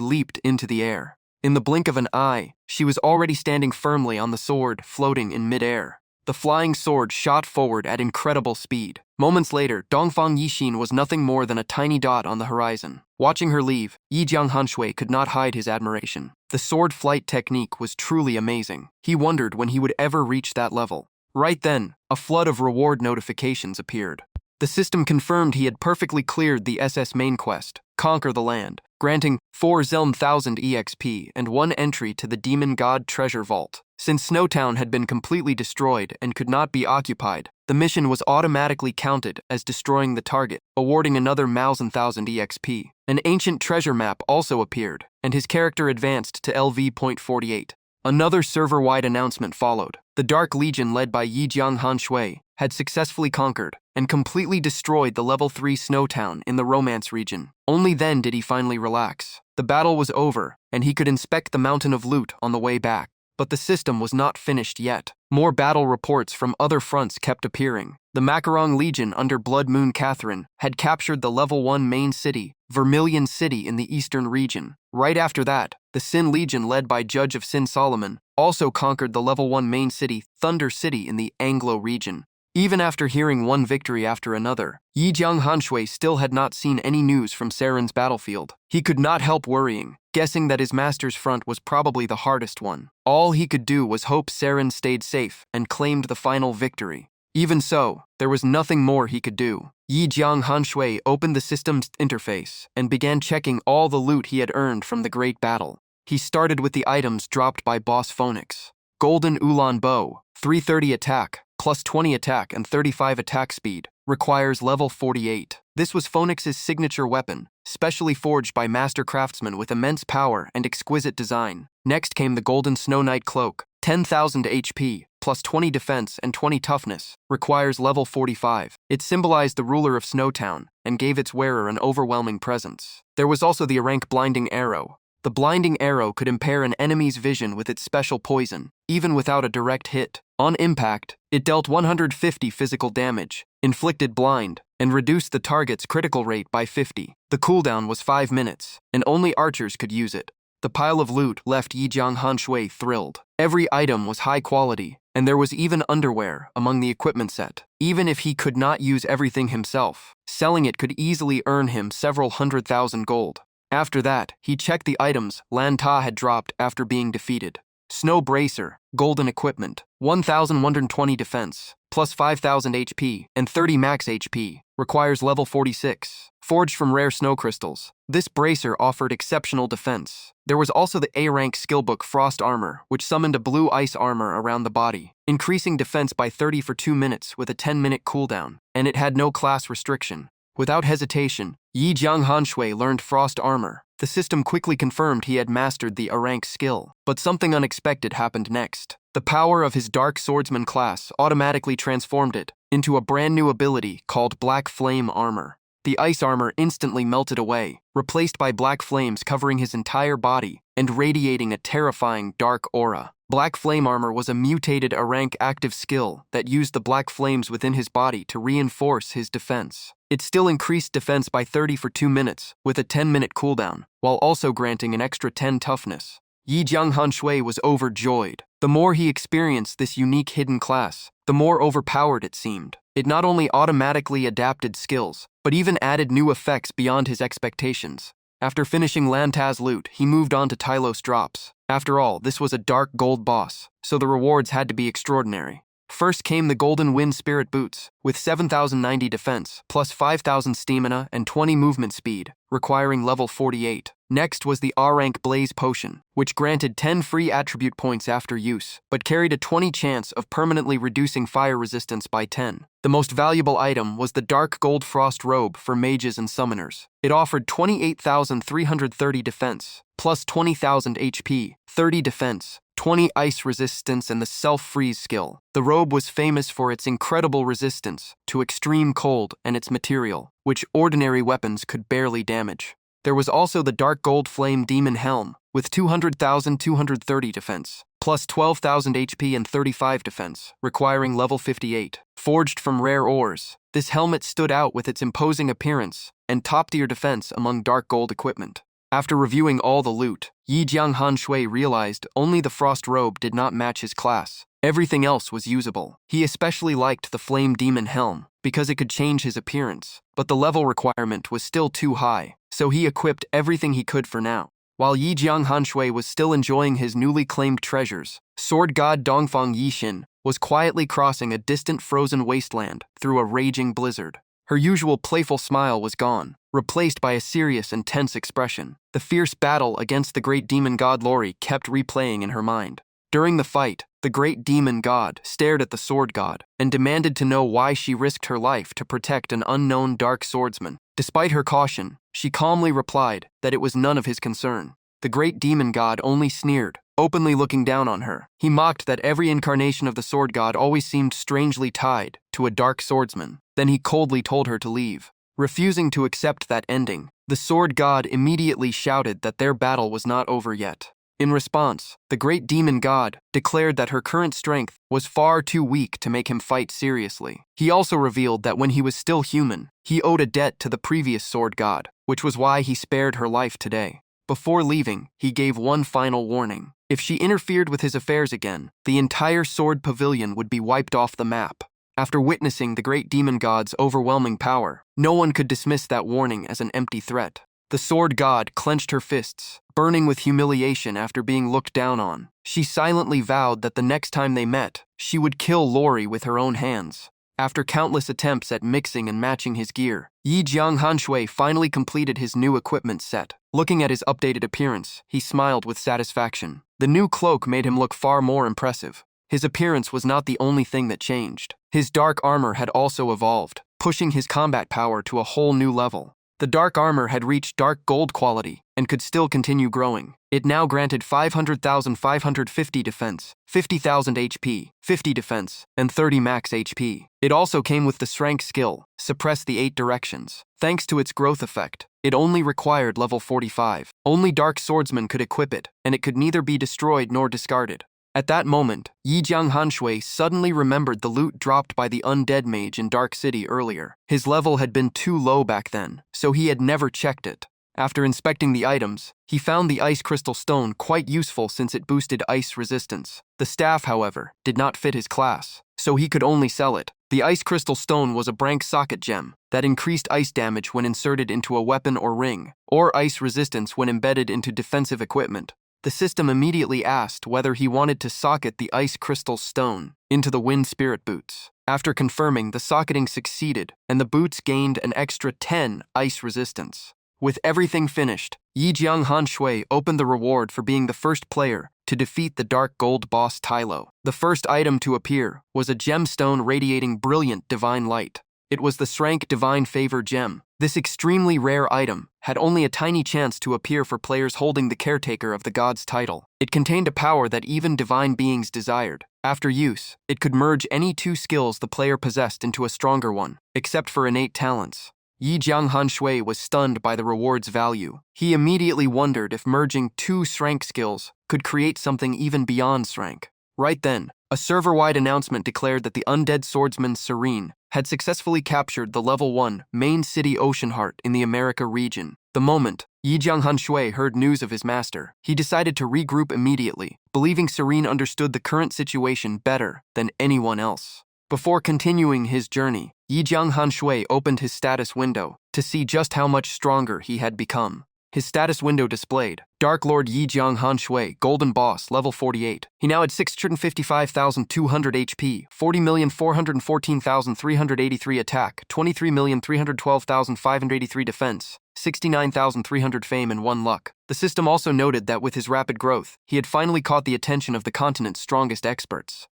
leaped into the air. In the blink of an eye, she was already standing firmly on the sword, floating in midair. The flying sword shot forward at incredible speed. Moments later, Dongfang Yixin was nothing more than a tiny dot on the horizon. Watching her leave, Yi Jianghan Shui could not hide his admiration. The sword flight technique was truly amazing. He wondered when he would ever reach that level. Right then, a flood of reward notifications appeared. The system confirmed he had perfectly cleared the SS main quest, Conquer the Land, granting 4,000 EXP and 1 entry to the Demon God Treasure Vault. Since Snowtown had been completely destroyed and could not be occupied, the mission was automatically counted as destroying the target, awarding another 1,000 EXP. An ancient treasure map also appeared, and his character advanced to LV.48. Another server-wide announcement followed. The Dark Legion led by Yi Jianghan Shui had successfully conquered and completely destroyed the level 3 Snowtown in the Romance region. Only then did he finally relax. The battle was over, and he could inspect the mountain of loot on the way back. But the system was not finished yet. More battle reports from other fronts kept appearing. The Macarong Legion under Blood Moon Catherine had captured the Level 1 main city, Vermilion City in the eastern region. Right after that, the Sin Legion led by Judge of Sin Solomon also conquered the Level 1 main city, Thunder City in the Anglo region. Even after hearing one victory after another, Yi Jiang Hanshui still had not seen any news from Saren's battlefield. He could not help worrying, guessing that his master's front was probably the hardest one. All he could do was hope Saren stayed safe and claimed the final victory. Even so, there was nothing more he could do. Yi Jiang Hanshui opened the system's interface and began checking all the loot he had earned from the great battle. He started with the items dropped by Boss Phoenix. Golden Ulan Bow, 330 attack, plus 20 attack and 35 attack speed, requires level 48. This was Phoenix's signature weapon, specially forged by master craftsmen with immense power and exquisite design. Next came the Golden Snow Knight Cloak, 10,000 HP, plus 20 defense and 20 toughness, requires level 45. It symbolized the ruler of Snowtown and gave its wearer an overwhelming presence. There was also the Arank Blinding Arrow. The blinding arrow could impair an enemy's vision with its special poison, even without a direct hit. On impact, it dealt 150 physical damage, inflicted blind, and reduced the target's critical rate by 50. The cooldown was 5 minutes, and only archers could use it. The pile of loot left Yi Jiang Hanshui thrilled. Every item was high quality, and there was even underwear among the equipment set. Even if he could not use everything himself, selling it could easily earn him several 100,000 gold. After that, he checked the items Lan Ta had dropped after being defeated. Snow Bracer, Golden Equipment, 1,120 defense, plus 5,000 HP and 30 max HP, requires level 46. Forged from rare snow crystals, this bracer offered exceptional defense. There was also the A-rank skillbook Frost Armor, which summoned a blue ice armor around the body, increasing defense by 30 for 2 minutes with a 10-minute cooldown, and it had no class restriction. Without hesitation, Yi Jiang Hanshui learned Frost Armor. The system quickly confirmed he had mastered the A-rank skill, but something unexpected happened next. The power of his Dark Swordsman class automatically transformed it into a brand new ability called Black Flame Armor. The ice armor instantly melted away, replaced by black flames covering his entire body and radiating a terrifying dark aura. Black Flame Armor was a mutated A-rank active skill that used the black flames within his body to reinforce his defense. It still increased defense by 30 for 2 minutes, with a 10-minute cooldown, while also granting an extra 10 toughness. Yi Jiang Hanshui was overjoyed. The more he experienced this unique hidden class, the more overpowered it seemed. It not only automatically adapted skills, but even added new effects beyond his expectations. After finishing Lan Ta's loot, he moved on to Tylos drops. After all, this was a dark gold boss, so the rewards had to be extraordinary. First came the Golden Wind Spirit Boots, with 7,090 defense, plus 5,000 stamina and 20 movement speed, requiring level 48. Next was the A-rank Blaze Potion, which granted 10 free attribute points after use, but carried a 20 chance of permanently reducing fire resistance by 10. The most valuable item was the Dark Gold Frost Robe for mages and summoners. It offered 28,330 defense, plus 20,000 HP, 30 defense, 20 ice resistance, and the self-freeze skill. The robe was famous for its incredible resistance to extreme cold and its material, which ordinary weapons could barely damage. There was also the Dark Gold Flame Demon Helm, with 200,230 defense, plus 12,000 HP and 35 defense, requiring level 58. Forged from rare ores, this helmet stood out with its imposing appearance and top-tier defense among dark gold equipment. After reviewing all the loot, Yi Jiang Hanshui realized only the Frost Robe did not match his class. Everything else was usable. He especially liked the Flame Demon Helm, because it could change his appearance, but the level requirement was still too high, so he equipped everything he could for now. While Yi Jiang Hanshui was still enjoying his newly claimed treasures, sword god Dongfang Yixin was quietly crossing a distant frozen wasteland through a raging blizzard. Her usual playful smile was gone, replaced by a serious and tense expression. The fierce battle against the great demon god Lori kept replaying in her mind. During the fight, the great demon god stared at the sword god and demanded to know why she risked her life to protect an unknown dark swordsman. Despite her caution, she calmly replied that it was none of his concern. The great demon god only sneered, openly looking down on her. He mocked that every incarnation of the sword god always seemed strangely tied to a dark swordsman. Then he coldly told her to leave. Refusing to accept that ending, the sword god immediately shouted that their battle was not over yet. In response, the great demon god declared that her current strength was far too weak to make him fight seriously. He also revealed that when he was still human, he owed a debt to the previous sword god, which was why he spared her life today. Before leaving, he gave one final warning. If she interfered with his affairs again, the entire sword pavilion would be wiped off the map. After witnessing the great demon god's overwhelming power, no one could dismiss that warning as an empty threat. The sword god clenched her fists, burning with humiliation after being looked down on. She silently vowed that the next time they met, she would kill Lori with her own hands. After countless attempts at mixing and matching his gear, Yi Jianghanshui finally completed his new equipment set. Looking at his updated appearance, he smiled with satisfaction. The new cloak made him look far more impressive. His appearance was not the only thing that changed. His dark armor had also evolved, pushing his combat power to a whole new level. The dark armor had reached dark gold quality and could still continue growing. It now granted 500,550 defense, 50,000 HP, 50 defense, and 30 max HP. It also came with the strength skill, Suppress the 8 Directions. Thanks to its growth effect, it only required level 45. Only dark swordsmen could equip it, and it could neither be destroyed nor discarded. At that moment, Yi Jianghanshui suddenly remembered the loot dropped by the undead mage in Dark City earlier. His level had been too low back then, so he had never checked it. After inspecting the items, he found the ice crystal stone quite useful since it boosted ice resistance. The staff, however, did not fit his class, so he could only sell it. The ice crystal stone was a branch socket gem that increased ice damage when inserted into a weapon or ring, or ice resistance when embedded into defensive equipment. The system immediately asked whether he wanted to socket the ice crystal stone into the wind spirit boots. After confirming, the socketing succeeded, and the boots gained an extra 10 ice resistance. With everything finished, Yi Jianghanshui opened the reward for being the first player to defeat the dark gold boss Tylo. The first item to appear was a gemstone radiating brilliant divine light. It was the Shrank Divine Favor gem. This extremely rare item had only a tiny chance to appear for players holding the caretaker of the god's title. It contained a power that even divine beings desired. After use, it could merge any 2 skills the player possessed into a stronger one, except for innate talents. Yi Jianghanshui was stunned by the reward's value. He immediately wondered if merging 2 Shrank skills could create something even beyond Shrank. Right then, a server-wide announcement declared that the undead swordsman Serene had successfully captured the level 1 main city Oceanheart in the America region. The moment Yi Jianghanshui heard news of his master, he decided to regroup immediately, believing Serene understood the current situation better than anyone else. Before continuing his journey, Yi Jianghanshui opened his status window to see just how much stronger he had become. His status window displayed, Dark Lord Yi Jianghanshui, Golden Boss, level 48. He now had 655,200 HP, 40,414,383 attack, 23,312,583 defense, 69,300 fame and 1 luck. The system also noted that with his rapid growth, he had finally caught the attention of the continent's strongest experts.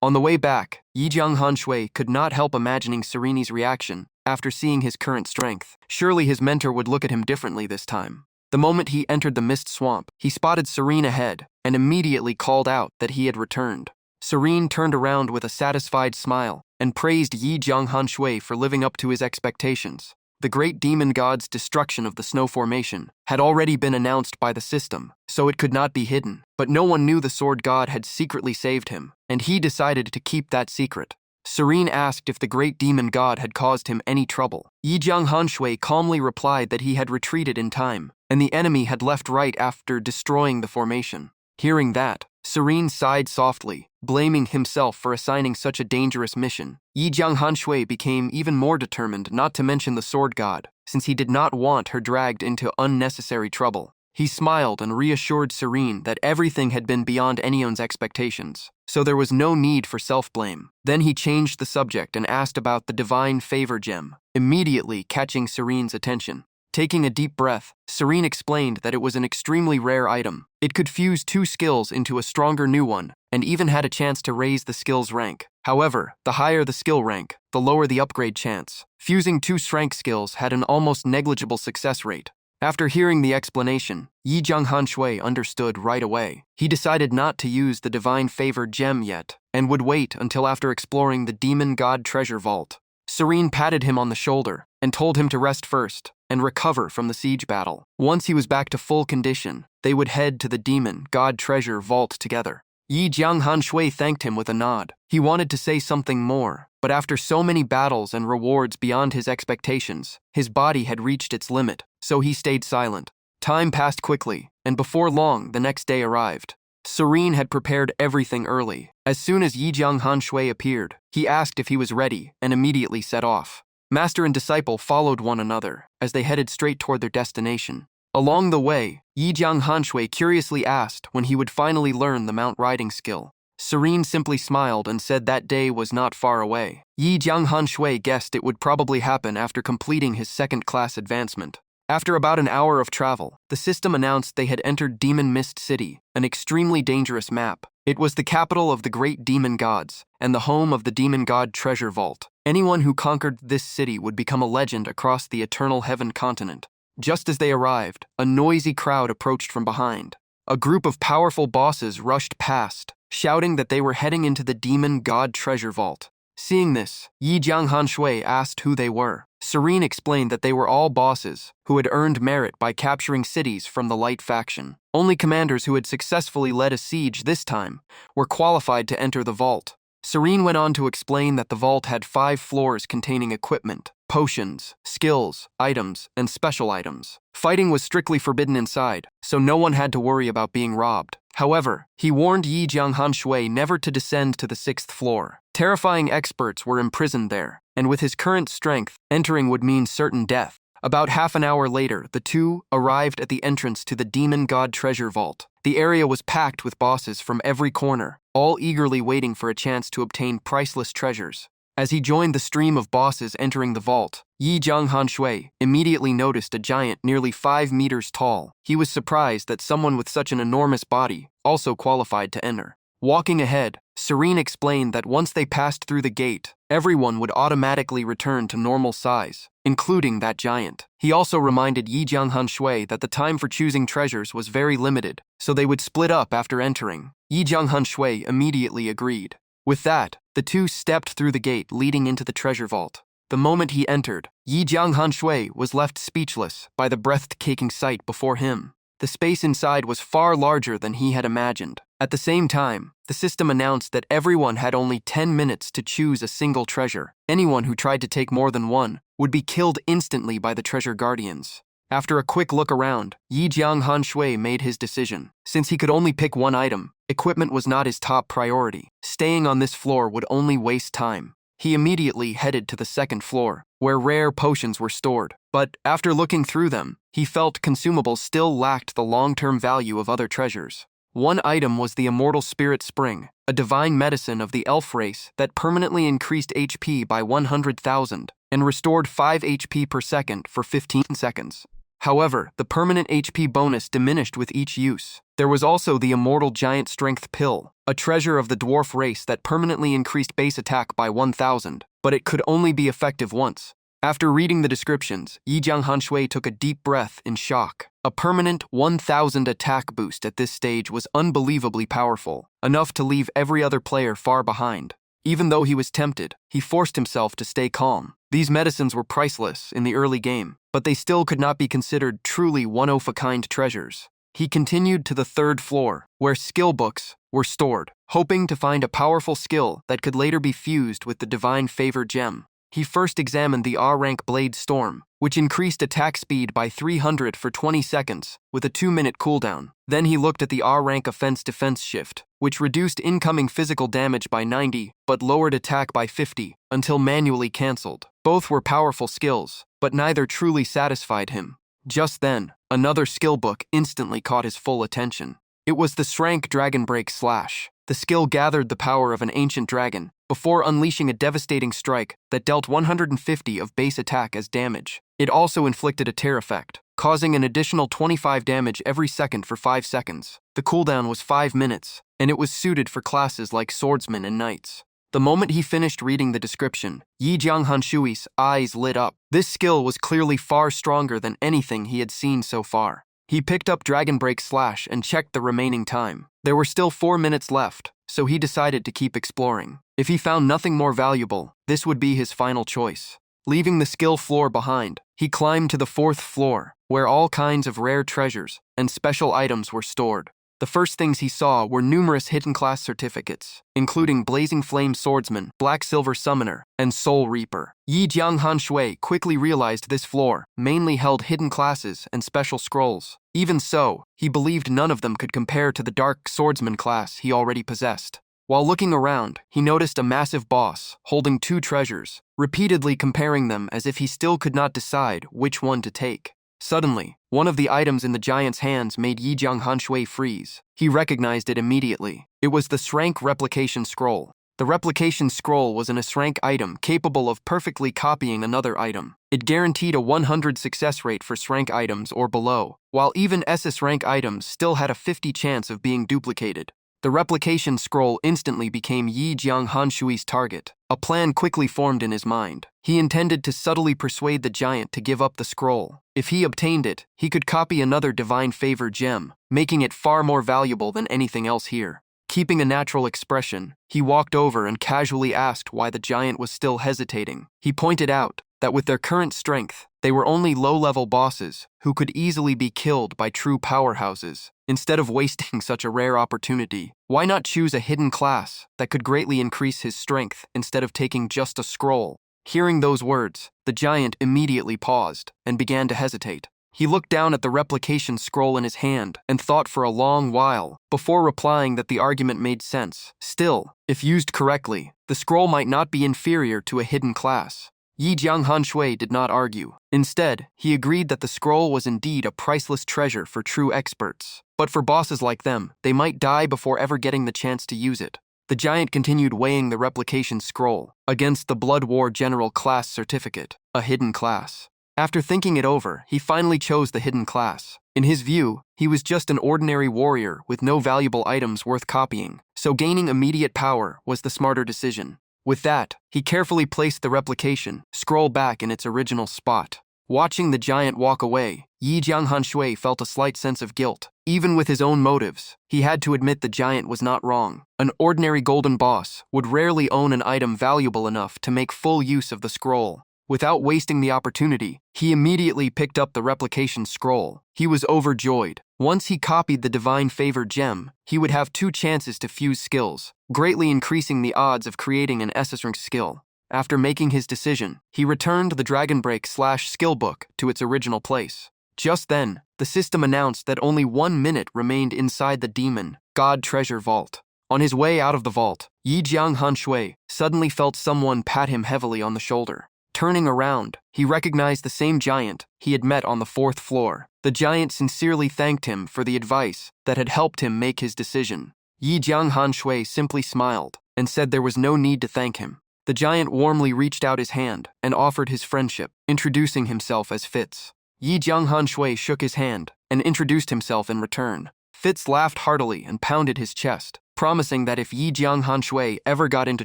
On the way back, Yi Jianghanshui could not help imagining Serene's reaction after seeing his current strength. Surely his mentor would look at him differently this time. The moment he entered the mist swamp, he spotted Serene ahead and immediately called out that he had returned. Serene turned around with a satisfied smile and praised Yi Jianghanshui for living up to his expectations. The great demon god's destruction of the snow formation had already been announced by the system, so it could not be hidden. But no one knew the sword god had secretly saved him, and he decided to keep that secret. Serene asked if the great demon god had caused him any trouble. Yi Jianghanshui calmly replied that he had retreated in time, and the enemy had left right after destroying the formation. Hearing that, Serene sighed softly, blaming himself for assigning such a dangerous mission. Yi Jianghanshui became even more determined not to mention the sword god, since he did not want her dragged into unnecessary trouble. He smiled and reassured Serene that everything had been beyond anyone's expectations, so there was no need for self-blame. Then he changed the subject and asked about the Divine Favor gem, immediately catching Serene's attention. Taking a deep breath, Serene explained that it was an extremely rare item. It could fuse 2 skills into a stronger new one, and even had a chance to raise the skill's rank. However, the higher the skill rank, the lower the upgrade chance. Fusing 2 strength skills had an almost negligible success rate. After hearing the explanation, Yi Jianghanshui understood right away. He decided not to use the Divine Favor gem yet, and would wait until after exploring the Demon God Treasure Vault. Serene patted him on the shoulder and told him to rest first. and recover from the siege battle. Once he was back to full condition, they would head to the demon god treasure vault together. Yi Jianghan Shui thanked him with a nod. He wanted to say something more, but after so many battles and rewards beyond his expectations, his body had reached its limit, so he stayed silent. Time passed quickly, and before long, the next day arrived. Serene had prepared everything early. As soon as Yi Jianghan Shui appeared, he asked if he was ready and immediately set off. Master and disciple followed one another as they headed straight toward their destination. Along the way, Yi Jianghan Shui curiously asked when he would finally learn the mount riding skill. Serene simply smiled and said that day was not far away. Yi Jianghan Shui guessed it would probably happen after completing his second-class advancement. After about an hour of travel, the system announced they had entered Demon Mist City, an extremely dangerous map. It was the capital of the great demon gods, and the home of the demon god treasure vault. Anyone who conquered this city would become a legend across the Eternal Heaven continent. Just as they arrived, a noisy crowd approached from behind. A group of powerful bosses rushed past, shouting that they were heading into the demon god treasure vault. Seeing this, Yi Jianghan Shui asked who they were. Serene explained that they were all bosses who had earned merit by capturing cities from the Light faction. Only commanders who had successfully led a siege this time were qualified to enter the vault. Serene went on to explain that the vault had 5 floors containing equipment, potions, skills, items, and special items. Fighting was strictly forbidden inside, so no one had to worry about being robbed. However, he warned Yi Jianghan Shui never to descend to the 6th floor. Terrifying experts were imprisoned there, and with his current strength, entering would mean certain death. About half an hour later, the two arrived at the entrance to the Demon God Treasure Vault. The area was packed with bosses from every corner, all eagerly waiting for a chance to obtain priceless treasures. As he joined the stream of bosses entering the vault, Yi Jianghan Shui immediately noticed a giant nearly 5 meters tall. He was surprised that someone with such an enormous body also qualified to enter. Walking ahead, Serene explained that once they passed through the gate, everyone would automatically return to normal size, including that giant. He also reminded Yi Jianghan Shui that the time for choosing treasures was very limited, so they would split up after entering. Yi Jianghan Shui immediately agreed. With that, the two stepped through the gate leading into the treasure vault. The moment he entered, Yi Jianghan Shui was left speechless by the breathtaking sight before him. The space inside was far larger than he had imagined. At the same time, the system announced that everyone had only 10 minutes to choose a single treasure. Anyone who tried to take more than one would be killed instantly by the treasure guardians. After a quick look around, Yi Jianghan Shui made his decision. Since he could only pick one item, equipment was not his top priority. Staying on this floor would only waste time. He immediately headed to the 2nd floor, where rare potions were stored. But after looking through them, he felt consumables still lacked the long-term value of other treasures. One item was the Immortal Spirit Spring, a divine medicine of the elf race that permanently increased HP by 100,000 and restored 5 HP per second for 15 seconds. However, the permanent HP bonus diminished with each use. There was also the Immortal Giant Strength Pill, a treasure of the dwarf race that permanently increased base attack by 1,000, but it could only be effective once. After reading the descriptions, Yi Jianghan Shui took a deep breath in shock. A permanent 1,000 attack boost at this stage was unbelievably powerful, enough to leave every other player far behind. Even though he was tempted, he forced himself to stay calm. These medicines were priceless in the early game, but they still could not be considered truly one-of-a-kind treasures. He continued to the 3rd floor, where skill books were stored, hoping to find a powerful skill that could later be fused with the Divine Favor gem. He first examined the A-rank Blade Storm, which increased attack speed by 300 for 20 seconds, with a 2-minute cooldown. Then he looked at the A-rank Offense Defense Shift, which reduced incoming physical damage by 90, but lowered attack by 50, until manually cancelled. Both were powerful skills, but neither truly satisfied him. Just then, another skill book instantly caught his full attention. It was the Shrank Dragon Break Slash. The skill gathered the power of an ancient dragon, before unleashing a devastating strike that dealt 150 of base attack as damage. It also inflicted a tear effect, causing an additional 25 damage every second for 5 seconds. The cooldown was 5 minutes, and it was suited for classes like swordsmen and knights. The moment he finished reading the description, Yi Jianghan Shui's eyes lit up. This skill was clearly far stronger than anything he had seen so far. He picked up Dragon Break Slash and checked the remaining time. There were still 4 minutes left, so he decided to keep exploring. If he found nothing more valuable, this would be his final choice. Leaving the skill floor behind, He climbed to the fourth floor, where all kinds of rare treasures and special items were stored. The first things he saw were numerous hidden class certificates, including Blazing Flame Swordsman, Black Silver Summoner, and Soul Reaper. Yi Jianghan Shui quickly realized this floor mainly held hidden classes and special scrolls. Even so, he believed none of them could compare to the Dark Swordsman class he already possessed. While looking around, he noticed a massive boss holding two treasures, repeatedly comparing them as if he still could not decide which one to take. Suddenly, one of the items in the giant's hands made Yi Jianghan Shui freeze. He recognized it immediately. It was the Shrank Replication Scroll. The Replication Scroll was an Shrank item capable of perfectly copying another item. It guaranteed a 100 success rate for Shrank items or below, while even SS rank items still had a 50 chance of being duplicated. The Replication Scroll instantly became Yi Jianghan Shui's target. A plan quickly formed in his mind. He intended to subtly persuade the giant to give up the scroll. If he obtained it, he could copy another Divine Favor gem, making it far more valuable than anything else here. Keeping a natural expression, he walked over and casually asked why the giant was still hesitating. He pointed out that with their current strength, they were only low-level bosses who could easily be killed by true powerhouses. Instead of wasting such a rare opportunity, why not choose a hidden class that could greatly increase his strength instead of taking just a scroll? Hearing those words, the giant immediately paused and began to hesitate. He looked down at the replication scroll in his hand and thought for a long while before replying that the argument made sense. Still, if used correctly, the scroll might not be inferior to a hidden class. Yi Jianghan Shui did not argue. Instead, he agreed that the scroll was indeed a priceless treasure for true experts. But for bosses like them, they might die before ever getting the chance to use it. The giant continued weighing the replication scroll against the Blood War General Class Certificate, a hidden class. After thinking it over, he finally chose the hidden class. In his view, he was just an ordinary warrior with no valuable items worth copying, so gaining immediate power was the smarter decision. With that, he carefully placed the replication scroll back in its original spot. Watching the giant walk away, Yi Jianghan Shui felt a slight sense of guilt. Even with his own motives, he had to admit the giant was not wrong. An ordinary golden boss would rarely own an item valuable enough to make full use of the scroll. Without wasting the opportunity, he immediately picked up the replication scroll. He was overjoyed. Once he copied the Divine Favor gem, he would have 2 chances to fuse skills, greatly increasing the odds of creating an SS rank skill. After making his decision, he returned the Dragon Break/skill book to its original place. Just then, the system announced that only 1 minute remained inside the Demon God Treasure Vault. On his way out of the vault, Yi Jianghan Shui suddenly felt someone pat him heavily on the shoulder. Turning around, he recognized the same giant he had met on the 4th floor. The giant sincerely thanked him for the advice that had helped him make his decision. Yi Jianghan Shui simply smiled and said there was no need to thank him. The giant warmly reached out his hand and offered his friendship, introducing himself as Fitz. Yi Jianghan Shui shook his hand and introduced himself in return. Fitz laughed heartily and pounded his chest, promising that if Yi Jianghan Shui ever got into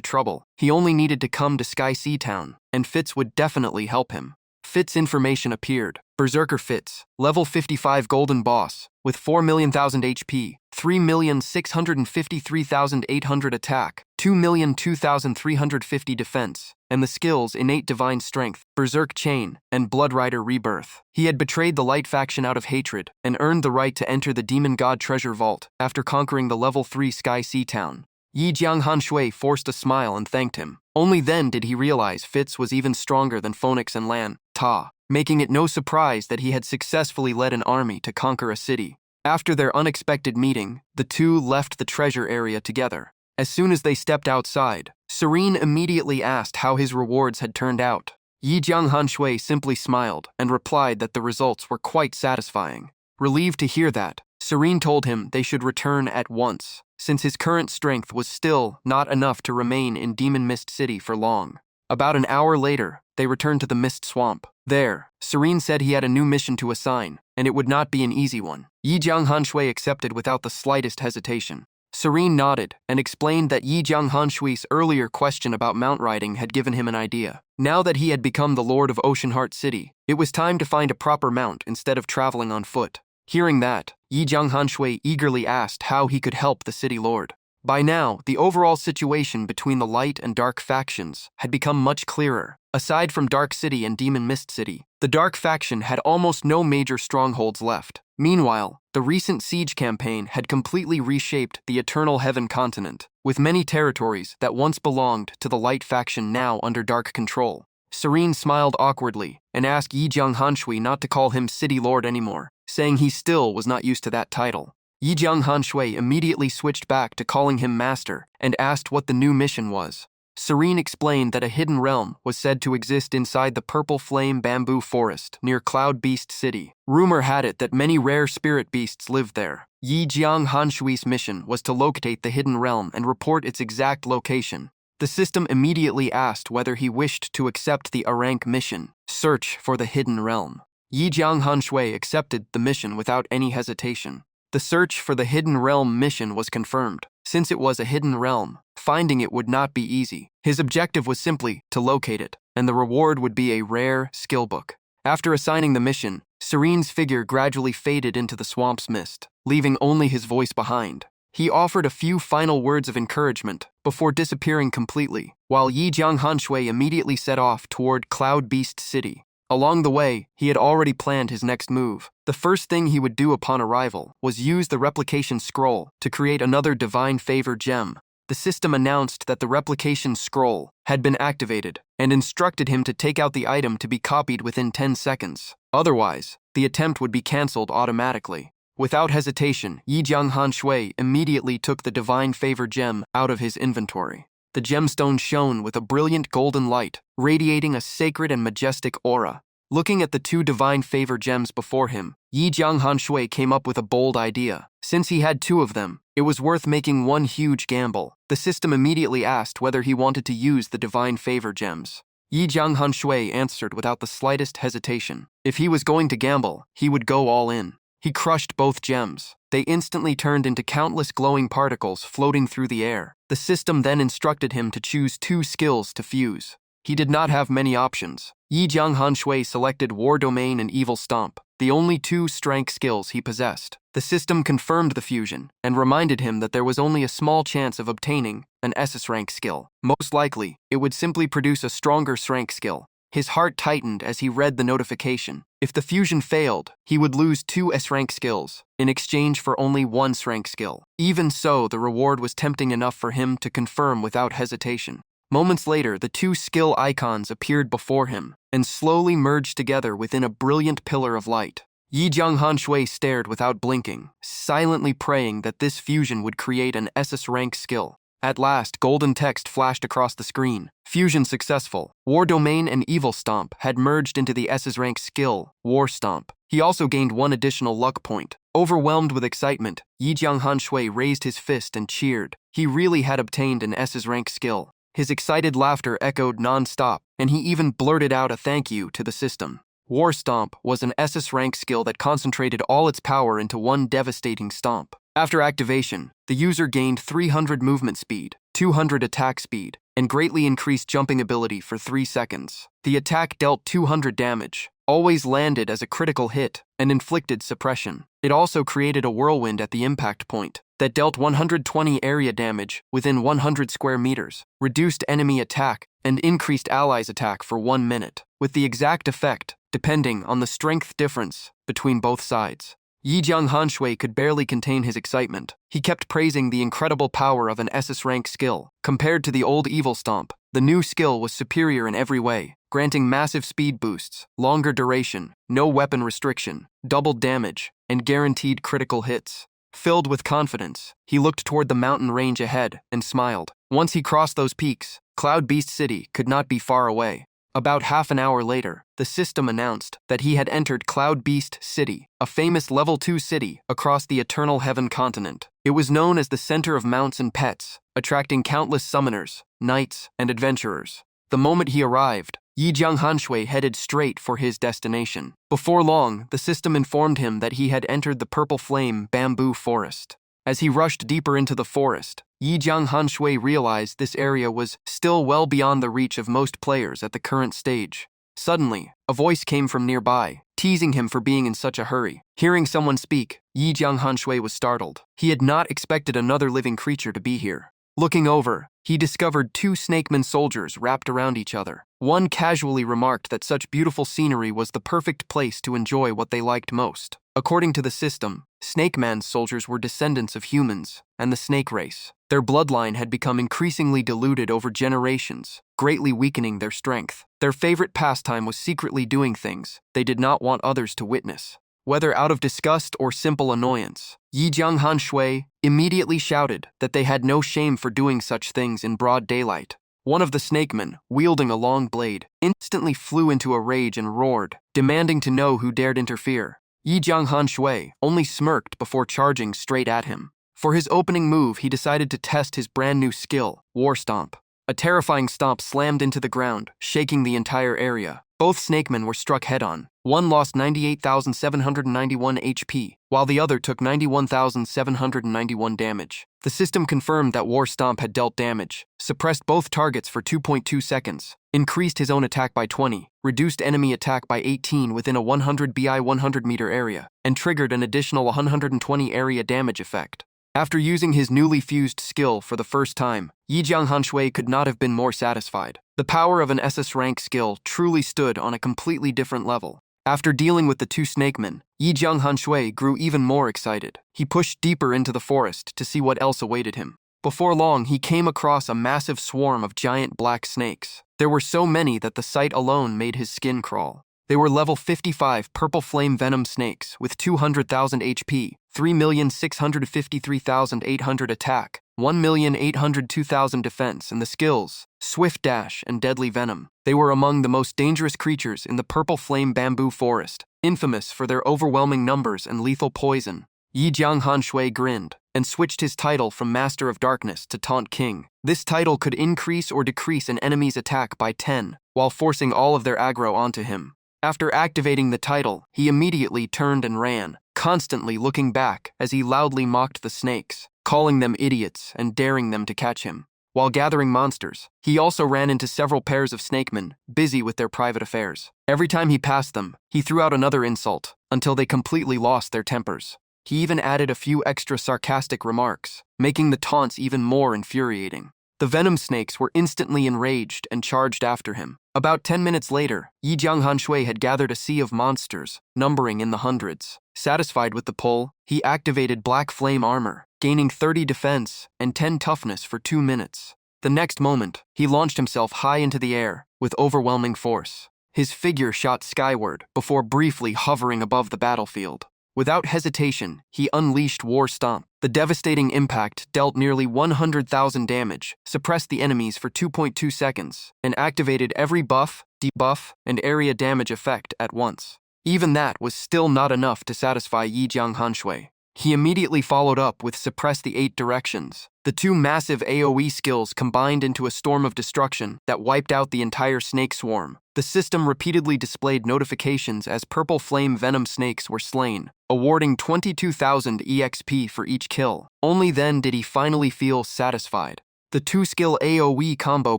trouble, he only needed to come to Sky Sea Town, and Fitz would definitely help him. Fitz information appeared. Berserker Fitz, level 55 golden boss, with 4,000,000 HP, 3,653,800 attack, 2,002,350 defense, and the skills Innate Divine Strength, Berserk Chain, and Blood Rider Rebirth. He had betrayed the Light faction out of hatred and earned the right to enter the Demon God Treasure Vault after conquering the level 3 Sky Sea Town. Yi Jianghan Shui forced a smile and thanked him. Only then did he realize Fitz was even stronger than Phoenix and Lan Ta, making it no surprise that he had successfully led an army to conquer a city. After their unexpected meeting, the two left the treasure area together. As soon as they stepped outside, Serene immediately asked how his rewards had turned out. Yi Jianghan Shui simply smiled and replied that the results were quite satisfying. Relieved to hear that, Serene told him they should return at once, since his current strength was still not enough to remain in Demon Mist City for long. About an hour later, they returned to the Mist Swamp. There, Serene said he had a new mission to assign, and it would not be an easy one. Yi Jianghan Shui accepted without the slightest hesitation. Serene nodded and explained that Yi Jianghan Shui's earlier question about mount riding had given him an idea. Now that he had become the Lord of Oceanheart City, it was time to find a proper mount instead of traveling on foot. Hearing that, Yi Jianghan Shui eagerly asked how he could help the city lord. By now, the overall situation between the light and dark factions had become much clearer. Aside from Dark City and Demon Mist City, the dark faction had almost no major strongholds left. Meanwhile, the recent siege campaign had completely reshaped the Eternal Heaven continent, with many territories that once belonged to the light faction now under dark control. Serene smiled awkwardly and asked Yijiang Hanshui not to call him City Lord anymore, saying he still was not used to that title. Yijiang Hanshui immediately switched back to calling him Master and asked what the new mission was. Serene explained that a hidden realm was said to exist inside the Purple Flame Bamboo Forest near Cloud Beast City. Rumor had it that many rare spirit beasts lived there. Yijiang Hanshui's mission was to locate the hidden realm and report its exact location. The system immediately asked whether he wished to accept the A-rank mission, Search for the Hidden Realm. Yijiang Hanshui accepted the mission without any hesitation. The Search for the Hidden Realm mission was confirmed. Since it was a hidden realm, finding it would not be easy. His objective was simply to locate it, and the reward would be a rare skill book. After assigning the mission, Serene's figure gradually faded into the swamp's mist, leaving only his voice behind. He offered a few final words of encouragement before disappearing completely, while Yijiang Hanshui immediately set off toward Cloud Beast City. Along the way, he had already planned his next move. The first thing he would do upon arrival was use the replication scroll to create another divine favor gem. The system announced that the replication scroll had been activated and instructed him to take out the item to be copied within 10 seconds. Otherwise, the attempt would be cancelled automatically. Without hesitation, Yijiang Hanshui immediately took the divine favor gem out of his inventory. The gemstone shone with a brilliant golden light, radiating a sacred and majestic aura. Looking at the two divine favor gems before him, Yijiang Hanshui came up with a bold idea. Since he had two of them, it was worth making one huge gamble. The system immediately asked whether he wanted to use the divine favor gems. Yijiang Hanshui answered without the slightest hesitation. If he was going to gamble, he would go all in. He crushed both gems. They instantly turned into countless glowing particles floating through the air. The system then instructed him to choose two skills to fuse. He did not have many options. Yijiang Hanshui selected War Domain and Evil Stomp, the only two strength skills he possessed. The system confirmed the fusion and reminded him that there was only a small chance of obtaining an SS rank skill. Most likely, it would simply produce a stronger strength skill. His heart tightened as he read the notification. If the fusion failed, he would lose 2 S-rank skills, in exchange for only 1 S-rank skill. Even so, the reward was tempting enough for him to confirm without hesitation. Moments later, the 2 skill icons appeared before him, and slowly merged together within a brilliant pillar of light. Yijiang Hanshui stared without blinking, silently praying that this fusion would create an SS rank skill. At last, golden text flashed across the screen. Fusion successful. War Domain and Evil Stomp had merged into the SS rank skill, War Stomp. He also gained 1 additional luck point. Overwhelmed with excitement, Yijiang Hanshui raised his fist and cheered. He really had obtained an SS rank skill. His excited laughter echoed non-stop, and he even blurted out a thank you to the system. War Stomp was an SS rank skill that concentrated all its power into one devastating stomp. After activation, the user gained 300 movement speed, 200 attack speed, and greatly increased jumping ability for 3 seconds. The attack dealt 200 damage, always landed as a critical hit, and inflicted suppression. It also created a whirlwind at the impact point that dealt 120 area damage within 100 square meters, reduced enemy attack, and increased allies' attack for 1 minute, with the exact effect depending on the strength difference between both sides. Yijiang Hanshui could barely contain his excitement. He kept praising the incredible power of an SS rank skill. Compared to the old Evil Stomp, the new skill was superior in every way, granting massive speed boosts, longer duration, no weapon restriction, doubled damage, and guaranteed critical hits. Filled with confidence, he looked toward the mountain range ahead and smiled. Once he crossed those peaks, Cloud Beast City could not be far away. About half an hour later, the system announced that he had entered Cloud Beast City, a famous level 2 city across the Eternal Heaven continent. It was known as the center of mounts and pets, attracting countless summoners, knights, and adventurers. The moment he arrived, Yijiang Hanshui headed straight for his destination. Before long, the system informed him that he had entered the Purple Flame Bamboo Forest. As he rushed deeper into the forest, Yijiang Hanshui realized this area was still well beyond the reach of most players at the current stage. Suddenly, a voice came from nearby, teasing him for being in such a hurry. Hearing someone speak, Yi Jianghanshui was startled. He had not expected another living creature to be here. Looking over, he discovered two snakeman soldiers wrapped around each other. One casually remarked that such beautiful scenery was the perfect place to enjoy what they liked most. According to the system, Snake Man's soldiers were descendants of humans and the snake race. Their bloodline had become increasingly diluted over generations, greatly weakening their strength. Their favorite pastime was secretly doing things they did not want others to witness. Whether out of disgust or simple annoyance, Yi Jianghanshui immediately shouted that they had no shame for doing such things in broad daylight. One of the snakemen, wielding a long blade, instantly flew into a rage and roared, demanding to know who dared interfere. Yi Jianghanshui only smirked before charging straight at him. For his opening move, he decided to test his brand new skill, War Stomp. A terrifying stomp slammed into the ground, shaking the entire area. Both snakemen were struck head-on. One lost 98,791 HP, while the other took 91,791 damage. The system confirmed that War Stomp had dealt damage, suppressed both targets for 2.2 seconds, increased his own attack by 20, reduced enemy attack by 18 within a 100 BI 100 meter area, and triggered an additional 120 area damage effect. After using his newly fused skill for the first time, Yi Jianghanshui could not have been more satisfied. The power of an SS rank skill truly stood on a completely different level. After dealing with the two snakemen, Yi Jianghanshui grew even more excited. He pushed deeper into the forest to see what else awaited him. Before long, he came across a massive swarm of giant black snakes. There were so many that the sight alone made his skin crawl. They were level 55 purple flame venom snakes with 200,000 HP, 3,653,800 attack, 1,802,000 defense, and the skills, Swift Dash and Deadly Venom. They were among the most dangerous creatures in the purple flame bamboo forest, infamous for their overwhelming numbers and lethal poison. Yi Jianghanshui grinned and switched his title from Master of Darkness to Taunt King. This title could increase or decrease an enemy's attack by 10, while forcing all of their aggro onto him. After activating the title, he immediately turned and ran, constantly looking back as he loudly mocked the snakes, calling them idiots and daring them to catch him. While gathering monsters, he also ran into several pairs of snakemen, busy with their private affairs. Every time he passed them, he threw out another insult, until they completely lost their tempers. He even added a few extra sarcastic remarks, making the taunts even more infuriating. The venom snakes were instantly enraged and charged after him. About 10 minutes later, Yi Jianghanshui had gathered a sea of monsters, numbering in the hundreds. Satisfied with the pull, he activated Black Flame Armor, gaining 30 defense and 10 toughness for 2 minutes. The next moment, he launched himself high into the air with overwhelming force. His figure shot skyward before briefly hovering above the battlefield. Without hesitation, he unleashed War Stomp. The devastating impact dealt nearly 100,000 damage, suppressed the enemies for 2.2 seconds, and activated every buff, debuff, and area damage effect at once. Even that was still not enough to satisfy Yi Jianghanshui. He immediately followed up with Suppress the 8 Directions. The two massive AoE skills combined into a storm of destruction that wiped out the entire snake swarm. The system repeatedly displayed notifications as purple flame venom snakes were slain, awarding 22,000 EXP for each kill. Only then did he finally feel satisfied. The two-skill AoE combo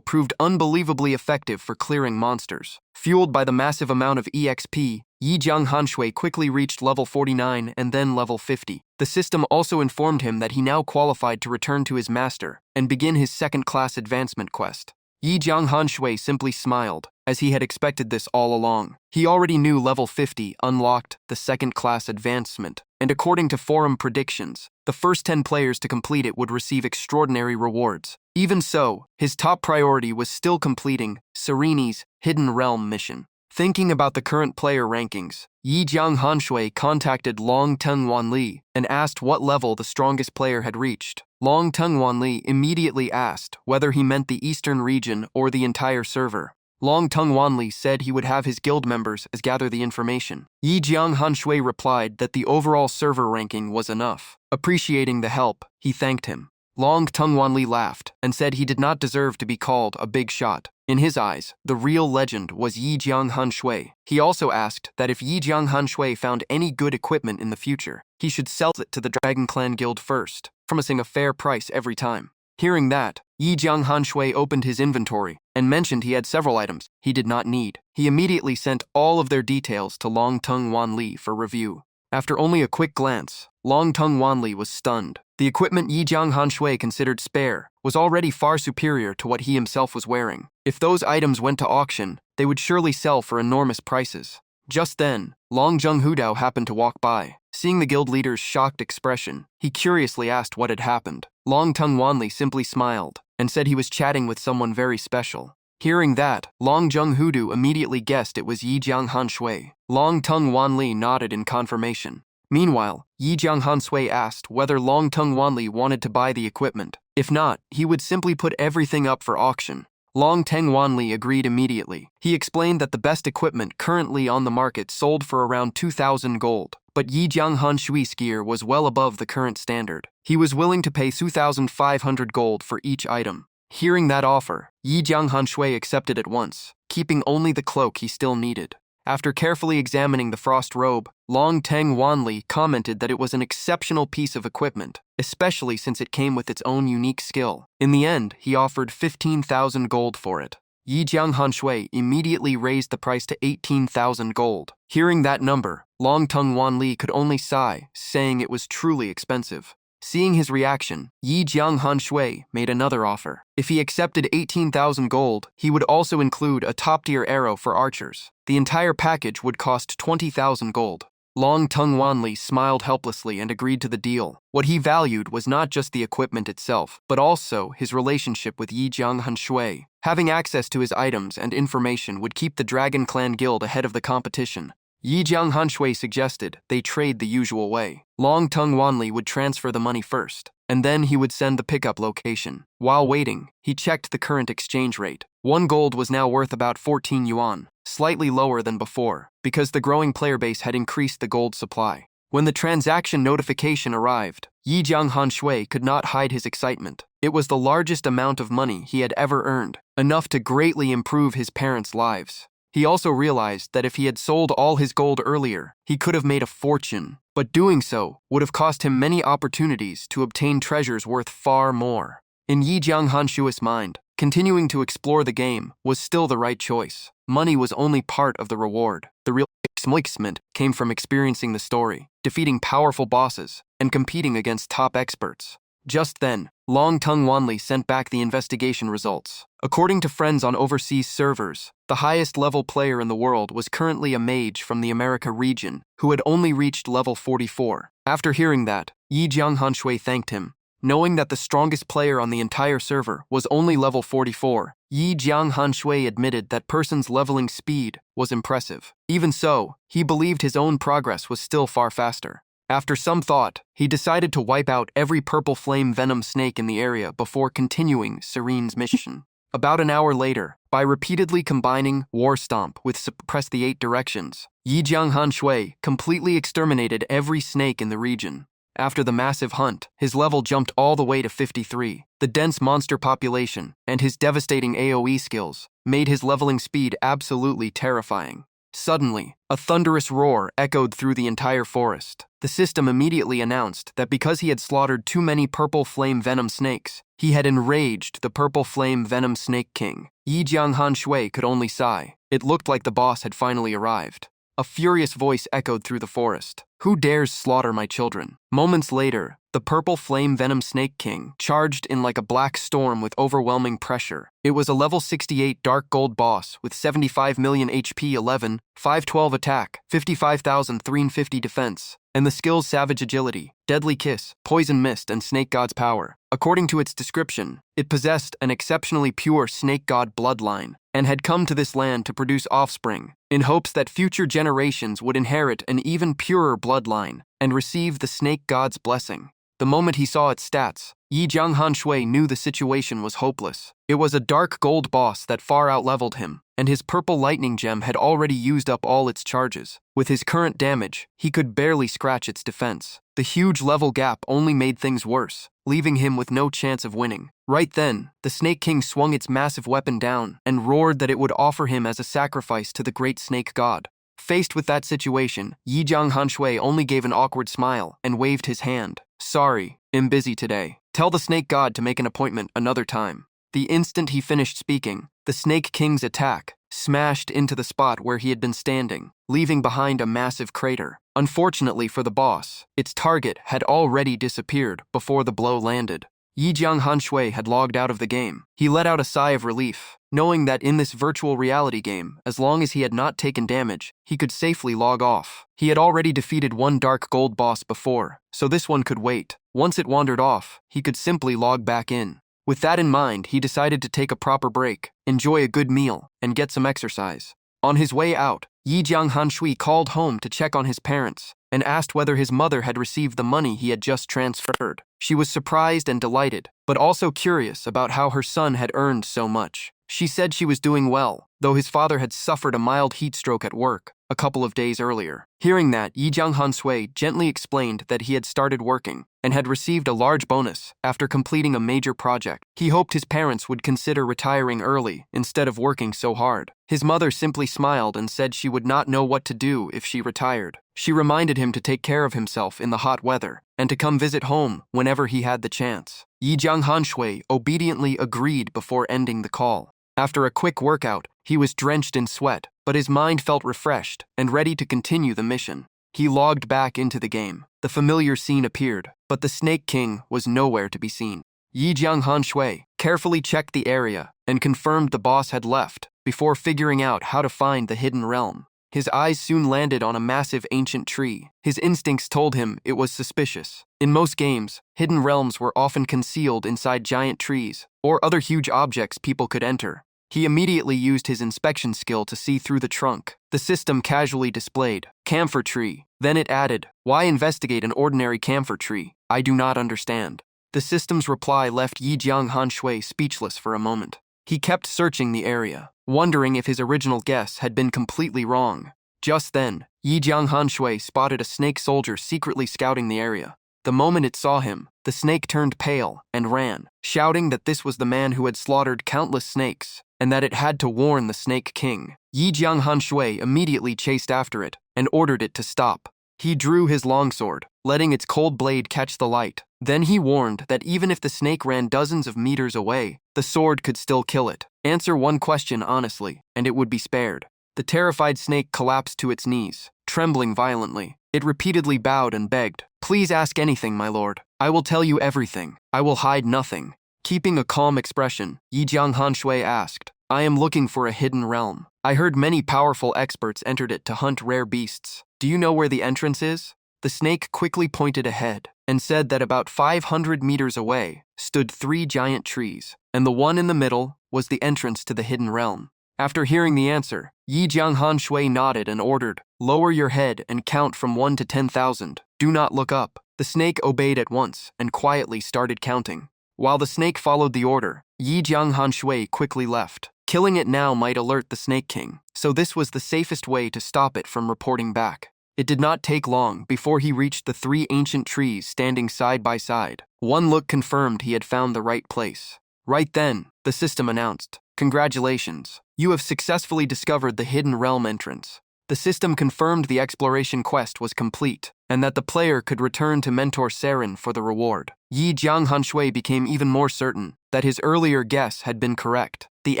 proved unbelievably effective for clearing monsters. Fueled by the massive amount of EXP, Yi Jianghanshui quickly reached level 49 and then level 50. The system also informed him that he now qualified to return to his master and begin his second-class advancement quest. Yi Jianghanshui simply smiled, as he had expected this all along. He already knew level 50 unlocked the second-class advancement, and according to forum predictions, the first 10 players to complete it would receive extraordinary rewards. Even so, his top priority was still completing Sereni's Hidden Realm mission. Thinking about the current player rankings, Yi Jianghanshui contacted Long Tengwan Li and asked what level the strongest player had reached. Long Tengwan Li immediately asked whether he meant the eastern region or the entire server. Long Tengwan Li said he would have his guild members as gather the information. Yi Jianghanshui replied that the overall server ranking was enough. Appreciating the help, he thanked him. Long Tengwan Li laughed and said he did not deserve to be called a big shot. In his eyes, the real legend was Yi Jianghanshui. He also asked that if Yi Jianghanshui found any good equipment in the future, he should sell it to the Dragon Clan Guild first, promising a fair price every time. Hearing that, Yi Jianghan Shui opened his inventory and mentioned he had several items he did not need. He immediately sent all of their details to Long Tung Wanli for review. After only a quick glance, Long Tung Wanli was stunned. The equipment Yi Jianghan Shui considered spare was already far superior to what he himself was wearing. If those items went to auction, they would surely sell for enormous prices. Just then, Long Zheng Hudao happened to walk by. Seeing the guild leader's shocked expression, he curiously asked what had happened. Long Tung Wanli simply smiled and said he was chatting with someone very special. Hearing that, Long Zheng Hudao immediately guessed it was Yi Jianghan Shui. Long Tung Wanli nodded in confirmation. Meanwhile, Yi Jianghan Shui asked whether Long Tung Wanli wanted to buy the equipment. If not, he would simply put everything up for auction. Long Teng Wanli agreed immediately. He explained that the best equipment currently on the market sold for around 2,000 gold, but Yi Jianghan Shui's gear was well above the current standard. He was willing to pay 2,500 gold for each item. Hearing that offer, Yi Jianghan Shui accepted at once, keeping only the cloak he still needed. After carefully examining the frost robe, Long Teng Wanli commented that it was an exceptional piece of equipment, especially since it came with its own unique skill. In the end, he offered 15,000 gold for it. Yi Jianghan Shui immediately raised the price to 18,000 gold. Hearing that number, Long Tung Wanli could only sigh, saying it was truly expensive. Seeing his reaction, Yi Jianghan Shui made another offer. If he accepted 18,000 gold, he would also include a top-tier arrow for archers. The entire package would cost 20,000 gold. Long Tung Wanli smiled helplessly and agreed to the deal. What he valued was not just the equipment itself, but also his relationship with Yi Jianghan Shui. Having access to his items and information would keep the Dragon Clan Guild ahead of the competition. Yi Jianghan Shui suggested they trade the usual way. Long Tung Wanli would transfer the money first, and then he would send the pickup location. While waiting, he checked the current exchange rate. 1 gold was now worth about 14 yuan, slightly lower than before, because the growing player base had increased the gold supply. When the transaction notification arrived, Yi Jianghan Shui could not hide his excitement. It was the largest amount of money he had ever earned, enough to greatly improve his parents' lives. He also realized that if he had sold all his gold earlier, he could have made a fortune, but doing so would have cost him many opportunities to obtain treasures worth far more. In Yi Jianghan Shui's mind, continuing to explore the game was still the right choice. Money was only part of the reward. The real excitement came from experiencing the story, defeating powerful bosses, and competing against top experts. Just then, Long Tung Wanli sent back the investigation results. According to friends on overseas servers, the highest level player in the world was currently a mage from the America region, who had only reached level 44. After hearing that, Yi Jianghan Shui thanked him. Knowing that the strongest player on the entire server was only level 44, Yi Jianghan Shui admitted that person's leveling speed was impressive. Even so, he believed his own progress was still far faster. After some thought, he decided to wipe out every purple flame venom snake in the area before continuing Serene's mission. About an hour later, by repeatedly combining War Stomp with Suppress the 8 Directions, Yi Jianghan Shui completely exterminated every snake in the region. After the massive hunt, his level jumped all the way to 53. The dense monster population and his devastating AoE skills made his leveling speed absolutely terrifying. Suddenly, a thunderous roar echoed through the entire forest. The system immediately announced that because he had slaughtered too many purple flame venom snakes, he had enraged the purple flame venom snake king. Yi Jianghan Shui could only sigh. It looked like the boss had finally arrived. A furious voice echoed through the forest. "Who dares slaughter my children?" Moments later, the purple flame venom snake king charged in like a black storm with overwhelming pressure. It was a level 68 dark gold boss with 75 million HP 11, 512 attack, 55,350 defense, and the skills Savage Agility, Deadly Kiss, Poison Mist, and Snake God's Power. According to its description, it possessed an exceptionally pure snake god bloodline and had come to this land to produce offspring, in hopes that future generations would inherit an even purer bloodline and receive the snake god's blessing. The moment he saw its stats, Yi Jianghan Shui knew the situation was hopeless. It was a dark gold boss that far outleveled him, and his purple lightning gem had already used up all its charges. With his current damage, he could barely scratch its defense. The huge level gap only made things worse, leaving him with no chance of winning. Right then, the Snake King swung its massive weapon down and roared that it would offer him as a sacrifice to the great snake god. Faced with that situation, Yi Jianghan Shui only gave an awkward smile and waved his hand. "Sorry, I'm busy today. Tell the snake god to make an appointment another time." The instant he finished speaking, the Snake King's attack smashed into the spot where he had been standing, leaving behind a massive crater. Unfortunately for the boss, its target had already disappeared before the blow landed. Yi Jiang Hanshui had logged out of the game. He let out a sigh of relief, knowing that in this virtual reality game, as long as he had not taken damage, he could safely log off. He had already defeated one dark gold boss before, so this one could wait. Once it wandered off, he could simply log back in. With that in mind, he decided to take a proper break, enjoy a good meal, and get some exercise. On his way out, Yi Jiang Hanshui called home to check on his parents and asked whether his mother had received the money he had just transferred. She was surprised and delighted, but also curious about how her son had earned so much. She said she was doing well, though his father had suffered a mild heat stroke at work a couple of days earlier. Hearing that, Yi Jiang Hanshui gently explained that he had started working and had received a large bonus after completing a major project. He hoped his parents would consider retiring early instead of working so hard. His mother simply smiled and said she would not know what to do if she retired. She reminded him to take care of himself in the hot weather and to come visit home whenever he had the chance. Yi Jiang Hanshui obediently agreed before ending the call. After a quick workout, he was drenched in sweat, but his mind felt refreshed and ready to continue the mission. He logged back into the game. The familiar scene appeared, but the Snake King was nowhere to be seen. Yi Jiang Hanshui carefully checked the area and confirmed the boss had left before figuring out how to find the hidden realm. His eyes soon landed on a massive ancient tree. His instincts told him it was suspicious. In most games, hidden realms were often concealed inside giant trees or other huge objects people could enter. He immediately used his inspection skill to see through the trunk. The system casually displayed, "Camphor tree." Then it added, "Why investigate an ordinary camphor tree? I do not understand." The system's reply left Yi Jiang Hanshui speechless for a moment. He kept searching the area, wondering if his original guess had been completely wrong. Just then, Yi Jiang Hanshui spotted a snake soldier secretly scouting the area. The moment it saw him, the snake turned pale and ran, shouting that this was the man who had slaughtered countless snakes and that it had to warn the Snake King. Yi Jiang Hanshui immediately chased after it and ordered it to stop. He drew his longsword, letting its cold blade catch the light. Then he warned that even if the snake ran dozens of meters away, the sword could still kill it. Answer one question honestly, and it would be spared. The terrified snake collapsed to its knees, trembling violently. It repeatedly bowed and begged, "Please ask anything, my lord. I will tell you everything. I will hide nothing." Keeping a calm expression, Yi Jiang Hanshui asked, "I am looking for a hidden realm. I heard many powerful experts entered it to hunt rare beasts. Do you know where the entrance is?" The snake quickly pointed ahead and said that about 500 meters away stood 3 giant trees, and the one in the middle was the entrance to the hidden realm. After hearing the answer, Yi Jiang Hanshui nodded and ordered, "Lower your head and count from 1 to 10,000. Do not look up." The snake obeyed at once and quietly started counting. While the snake followed the order, Yi Jiang Hanshui quickly left. Killing it now might alert the Snake King, so this was the safest way to stop it from reporting back. It did not take long before he reached the 3 ancient trees standing side by side. One look confirmed he had found the right place. Right then, the system announced, "Congratulations, you have successfully discovered the hidden realm entrance." The system confirmed the exploration quest was complete, and that the player could return to Mentor Saren for the reward. Yi Jiang Hanshui became even more certain that his earlier guess had been correct. The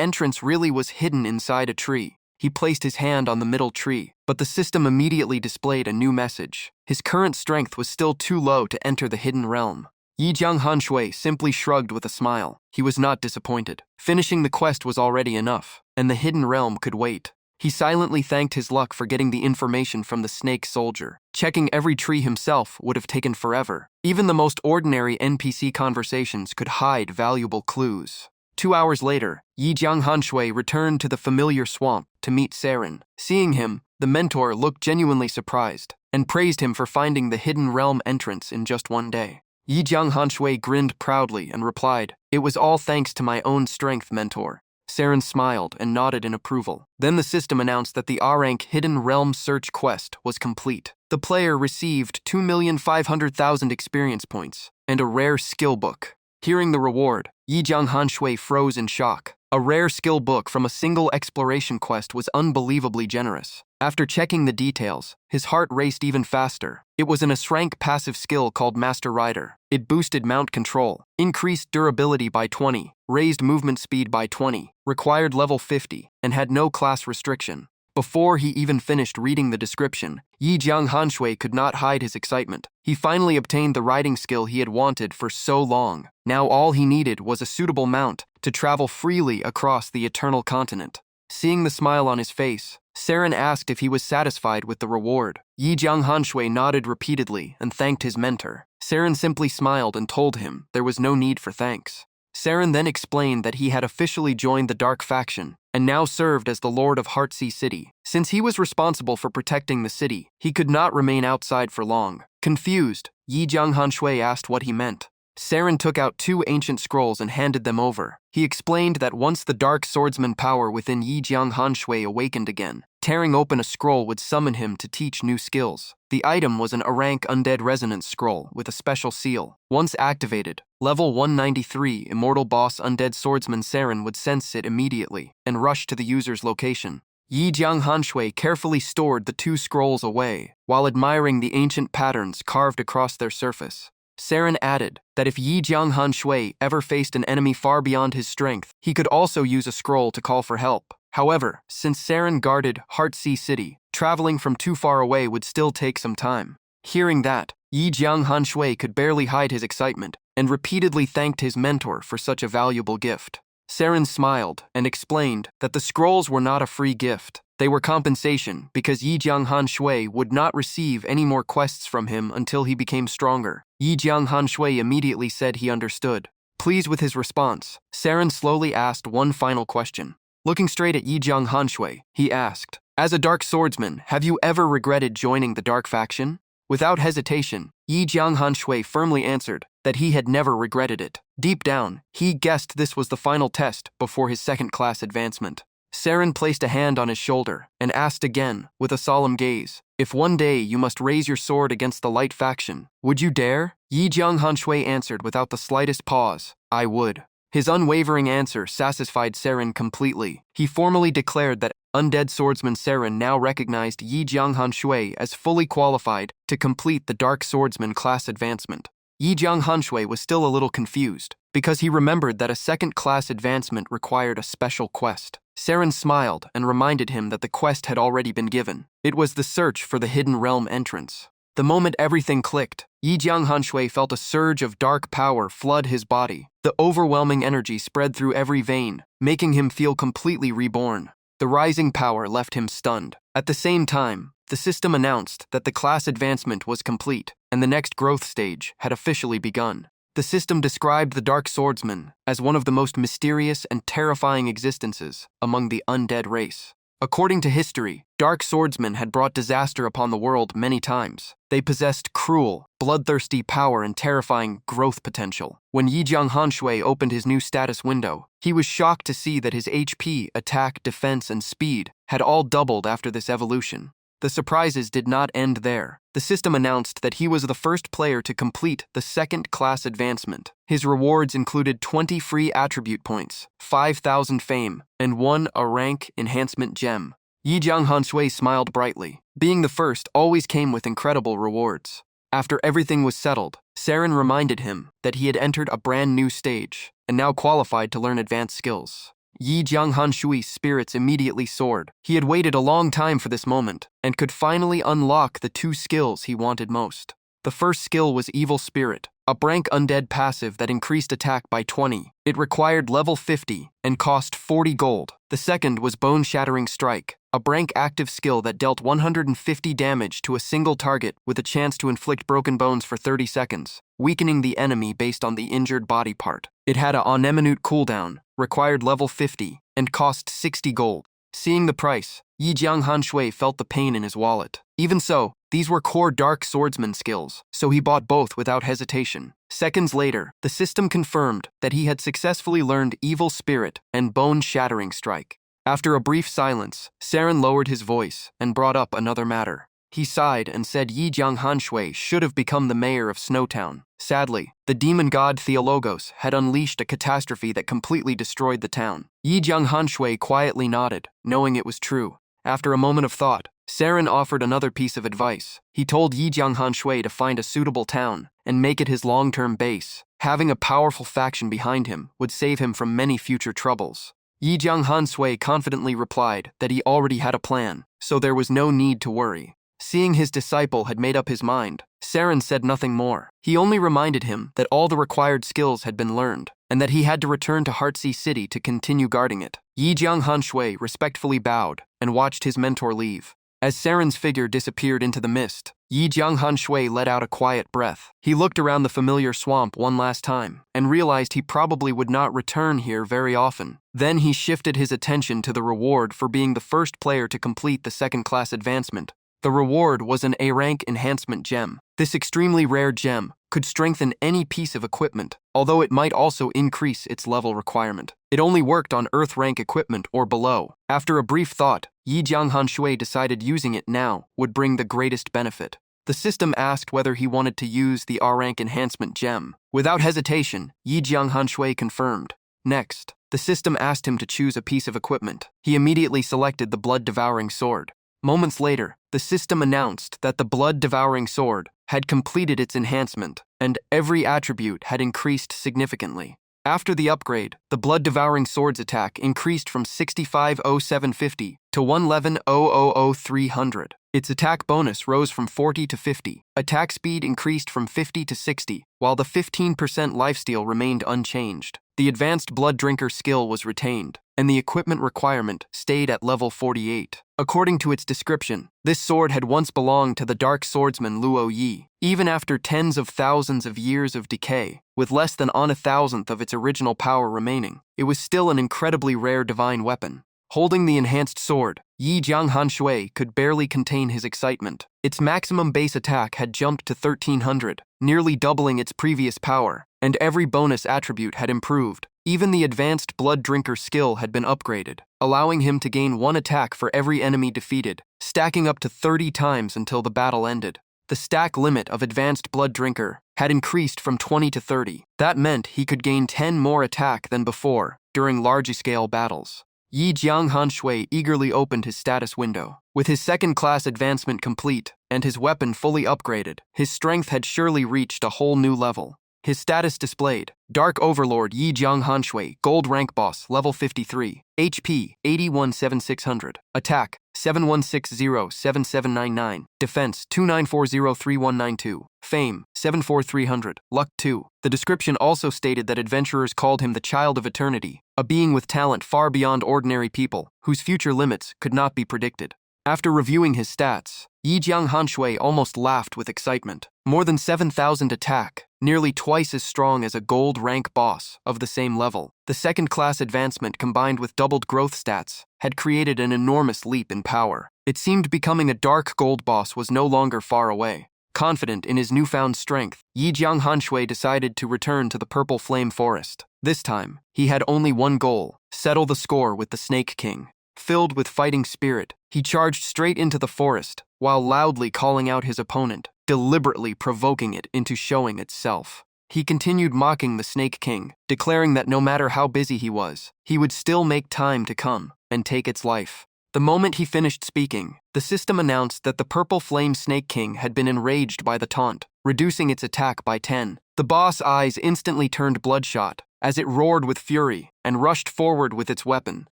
entrance really was hidden inside a tree. He placed his hand on the middle tree, but the system immediately displayed a new message. His current strength was still too low to enter the hidden realm. Yi Jiang Hanshui simply shrugged with a smile. He was not disappointed. Finishing the quest was already enough, and the hidden realm could wait. He silently thanked his luck for getting the information from the snake soldier. Checking every tree himself would have taken forever. Even the most ordinary NPC conversations could hide valuable clues. 2 hours later, Yi Jiang Hanshui returned to the familiar swamp to meet Saren. Seeing him, the mentor looked genuinely surprised and praised him for finding the hidden realm entrance in just 1 day. Yi Jiang Hanshui grinned proudly and replied, "It was all thanks to my own strength, mentor." Saren smiled and nodded in approval. Then the system announced that the A-rank Hidden Realm Search quest was complete. The player received 2,500,000 experience points and a rare skill book. Hearing the reward, Yi Jiang Hanshui froze in shock. A rare skill book from a single exploration quest was unbelievably generous. After checking the details, his heart raced even faster. It was an S-rank passive skill called Master Rider. It boosted mount control, increased durability by 20, raised movement speed by 20, required level 50, and had no class restriction. Before he even finished reading the description, Yi Jiang Hanshui could not hide his excitement. He finally obtained the riding skill he had wanted for so long. Now all he needed was a suitable mount to travel freely across the Eternal Continent. Seeing the smile on his face, Saren asked if he was satisfied with the reward. Yi Jiang Hanshui nodded repeatedly and thanked his mentor. Saren simply smiled and told him there was no need for thanks. Saren then explained that he had officially joined the Dark Faction and now served as the Lord of Heartsea City. Since he was responsible for protecting the city, he could not remain outside for long. Confused, Yi Jiang Hanshui asked what he meant. Saren took out 2 ancient scrolls and handed them over. He explained that once the dark swordsman power within Yi Jiang Hanshui awakened again, tearing open a scroll would summon him to teach new skills. The item was an A-rank Undead Resonance Scroll with a special seal. Once activated, level 193 Immortal Boss Undead Swordsman Saren would sense it immediately and rush to the user's location. Yi Jiang Hanshui carefully stored the 2 scrolls away, while admiring the ancient patterns carved across their surface. Saren added that if Yi Jiang Hanshui ever faced an enemy far beyond his strength, he could also use a scroll to call for help. However, since Saren guarded Heartsea City, traveling from too far away would still take some time. Hearing that, Yi Jiang Hanshui could barely hide his excitement and repeatedly thanked his mentor for such a valuable gift. Saren smiled and explained that the scrolls were not a free gift. They were compensation because Yi Jiang Hanshui would not receive any more quests from him until he became stronger. Yi Jiang Hanshui immediately said he understood. Pleased with his response, Saren slowly asked one final question. Looking straight at Yi Jiang Hanshui, he asked, "As a dark swordsman, have you ever regretted joining the Dark Faction?" Without hesitation, Yi Jiang Hanshui firmly answered that he had never regretted it. Deep down, he guessed this was the final test before his second-class advancement. Saren placed a hand on his shoulder and asked again, with a solemn gaze, "If one day you must raise your sword against the Light Faction, would you dare?" Yi Jiang Hanshui answered without the slightest pause, "I would." His unwavering answer satisfied Saren completely. He formally declared that Undead Swordsman Saren now recognized Yi Jiang Hanshui as fully qualified to complete the Dark Swordsman class advancement. Yi Jiang Hanshui was still a little confused, because he remembered that a second-class advancement required a special quest. Saren smiled and reminded him that the quest had already been given. It was the search for the Hidden Realm entrance. The moment everything clicked, Yi Jiang Hanshui felt a surge of dark power flood his body. The overwhelming energy spread through every vein, making him feel completely reborn. The rising power left him stunned. At the same time, the system announced that the class advancement was complete, and the next growth stage had officially begun. The system described the Dark Swordsman as one of the most mysterious and terrifying existences among the undead race. According to history, Dark Swordsmen had brought disaster upon the world many times. They possessed cruel, bloodthirsty power and terrifying growth potential. When Yi Jiang Hanshui opened his new status window, he was shocked to see that his HP, attack, defense, and speed had all doubled after this evolution. The surprises did not end there. The system announced that he was the first player to complete the second-class advancement. His rewards included 20 free attribute points, 5,000 fame, and 1 A-rank enhancement gem. Yi Jiang Hanshui smiled brightly. Being the first always came with incredible rewards. After everything was settled, Saren reminded him that he had entered a brand new stage and now qualified to learn advanced skills. Yi Jiang Hanshui's spirits immediately soared. He had waited a long time for this moment and could finally unlock the 2 skills he wanted most. The first skill was Evil Spirit, a rank undead passive that increased attack by 20. It required level 50 and cost 40 gold. The second was Bone Shattering Strike, a rank active skill that dealt 150 damage to a single target with a chance to inflict broken bones for 30 seconds, weakening the enemy based on the injured body part. It had a on-minute cooldown, required level 50, and cost 60 gold. Seeing the price, Yi Jiang Hanshui felt the pain in his wallet. Even so, these were core Dark Swordsman skills, so he bought both without hesitation. Seconds later, the system confirmed that he had successfully learned Evil Spirit and Bone Shattering Strike. After a brief silence, Saren lowered his voice and brought up another matter. He sighed and said Yi Jiang Hanshui should have become the mayor of Snowtown. Sadly, the demon god Theologos had unleashed a catastrophe that completely destroyed the town. Yi Jiang Hanshui quietly nodded, knowing it was true. After a moment of thought, Saren offered another piece of advice. He told Yi Jianghan Shui to find a suitable town and make it his long-term base. Having a powerful faction behind him would save him from many future troubles. Yi Jianghan Shui confidently replied that he already had a plan, so there was no need to worry. Seeing his disciple had made up his mind, Saren said nothing more. He only reminded him that all the required skills had been learned, and that he had to return to Heartsea City to continue guarding it. Yi Jianghan Shui respectfully bowed and watched his mentor leave. As Saren's figure disappeared into the mist, Yi Jianghan Shui let out a quiet breath. He looked around the familiar swamp one last time and realized he probably would not return here very often. Then he shifted his attention to the reward for being the first player to complete the second-class advancement. The reward was an A-rank enhancement gem. This extremely rare gem could strengthen any piece of equipment, although it might also increase its level requirement. It only worked on Earth rank equipment or below. After a brief thought, Yi Jianghan Shui decided using it now would bring the greatest benefit. The system asked whether he wanted to use the A-rank enhancement gem. Without hesitation, Yi Jianghan Shui confirmed. Next, the system asked him to choose a piece of equipment. He immediately selected the blood-devouring sword. Moments later, the system announced that the blood-devouring sword had completed its enhancement, and every attribute had increased significantly. After the upgrade, the blood-devouring sword's attack increased from 65,0750 to 111,000,300. Its attack bonus rose from 40 to 50. Attack speed increased from 50 to 60, while the 15% lifesteal remained unchanged. The advanced blood drinker skill was retained, and the equipment requirement stayed at level 48. According to its description, this sword had once belonged to the dark swordsman Luo Yi. Even after tens of thousands of years of decay, with less than 1/1000th of its original power remaining, it was still an incredibly rare divine weapon. Holding the enhanced sword, Yi Jianghan Shui could barely contain his excitement. Its maximum base attack had jumped to 1300, nearly doubling its previous power, and every bonus attribute had improved. Even the advanced blood drinker skill had been upgraded, allowing him to gain one attack for every enemy defeated, stacking up to 30 times until the battle ended. The stack limit of advanced blood drinker had increased from 20 to 30. That meant he could gain 10 more attack than before during large-scale battles. Yi Jianghan Shui eagerly opened his status window. With his second-class advancement complete and his weapon fully upgraded, his strength had surely reached a whole new level. His status displayed: Dark Overlord Yi Jianghan Shui, Gold Rank Boss, Level 53, HP 817600, Attack 71607799, Defense 29403192, Fame 74300, Luck 2. The description also stated that adventurers called him the Child of Eternity, a being with talent far beyond ordinary people, whose future limits could not be predicted. After reviewing his stats, Yi Jianghan Shui almost laughed with excitement. More than 7,000 attack, nearly twice as strong as a gold rank boss of the same level. The second-class advancement combined with doubled growth stats had created an enormous leap in power. It seemed becoming a dark gold boss was no longer far away. Confident in his newfound strength, Yi Jianghan Shui decided to return to the Purple Flame Forest. This time, he had only one goal: settle the score with the Snake King. Filled with fighting spirit, he charged straight into the forest, while loudly calling out his opponent, deliberately provoking it into showing itself. He continued mocking the Snake King, declaring that no matter how busy he was, he would still make time to come and take its life. The moment he finished speaking, the system announced that the Purple Flame Snake King had been enraged by the taunt, reducing its attack by 10. The boss' eyes instantly turned bloodshot as it roared with fury and rushed forward with its weapon,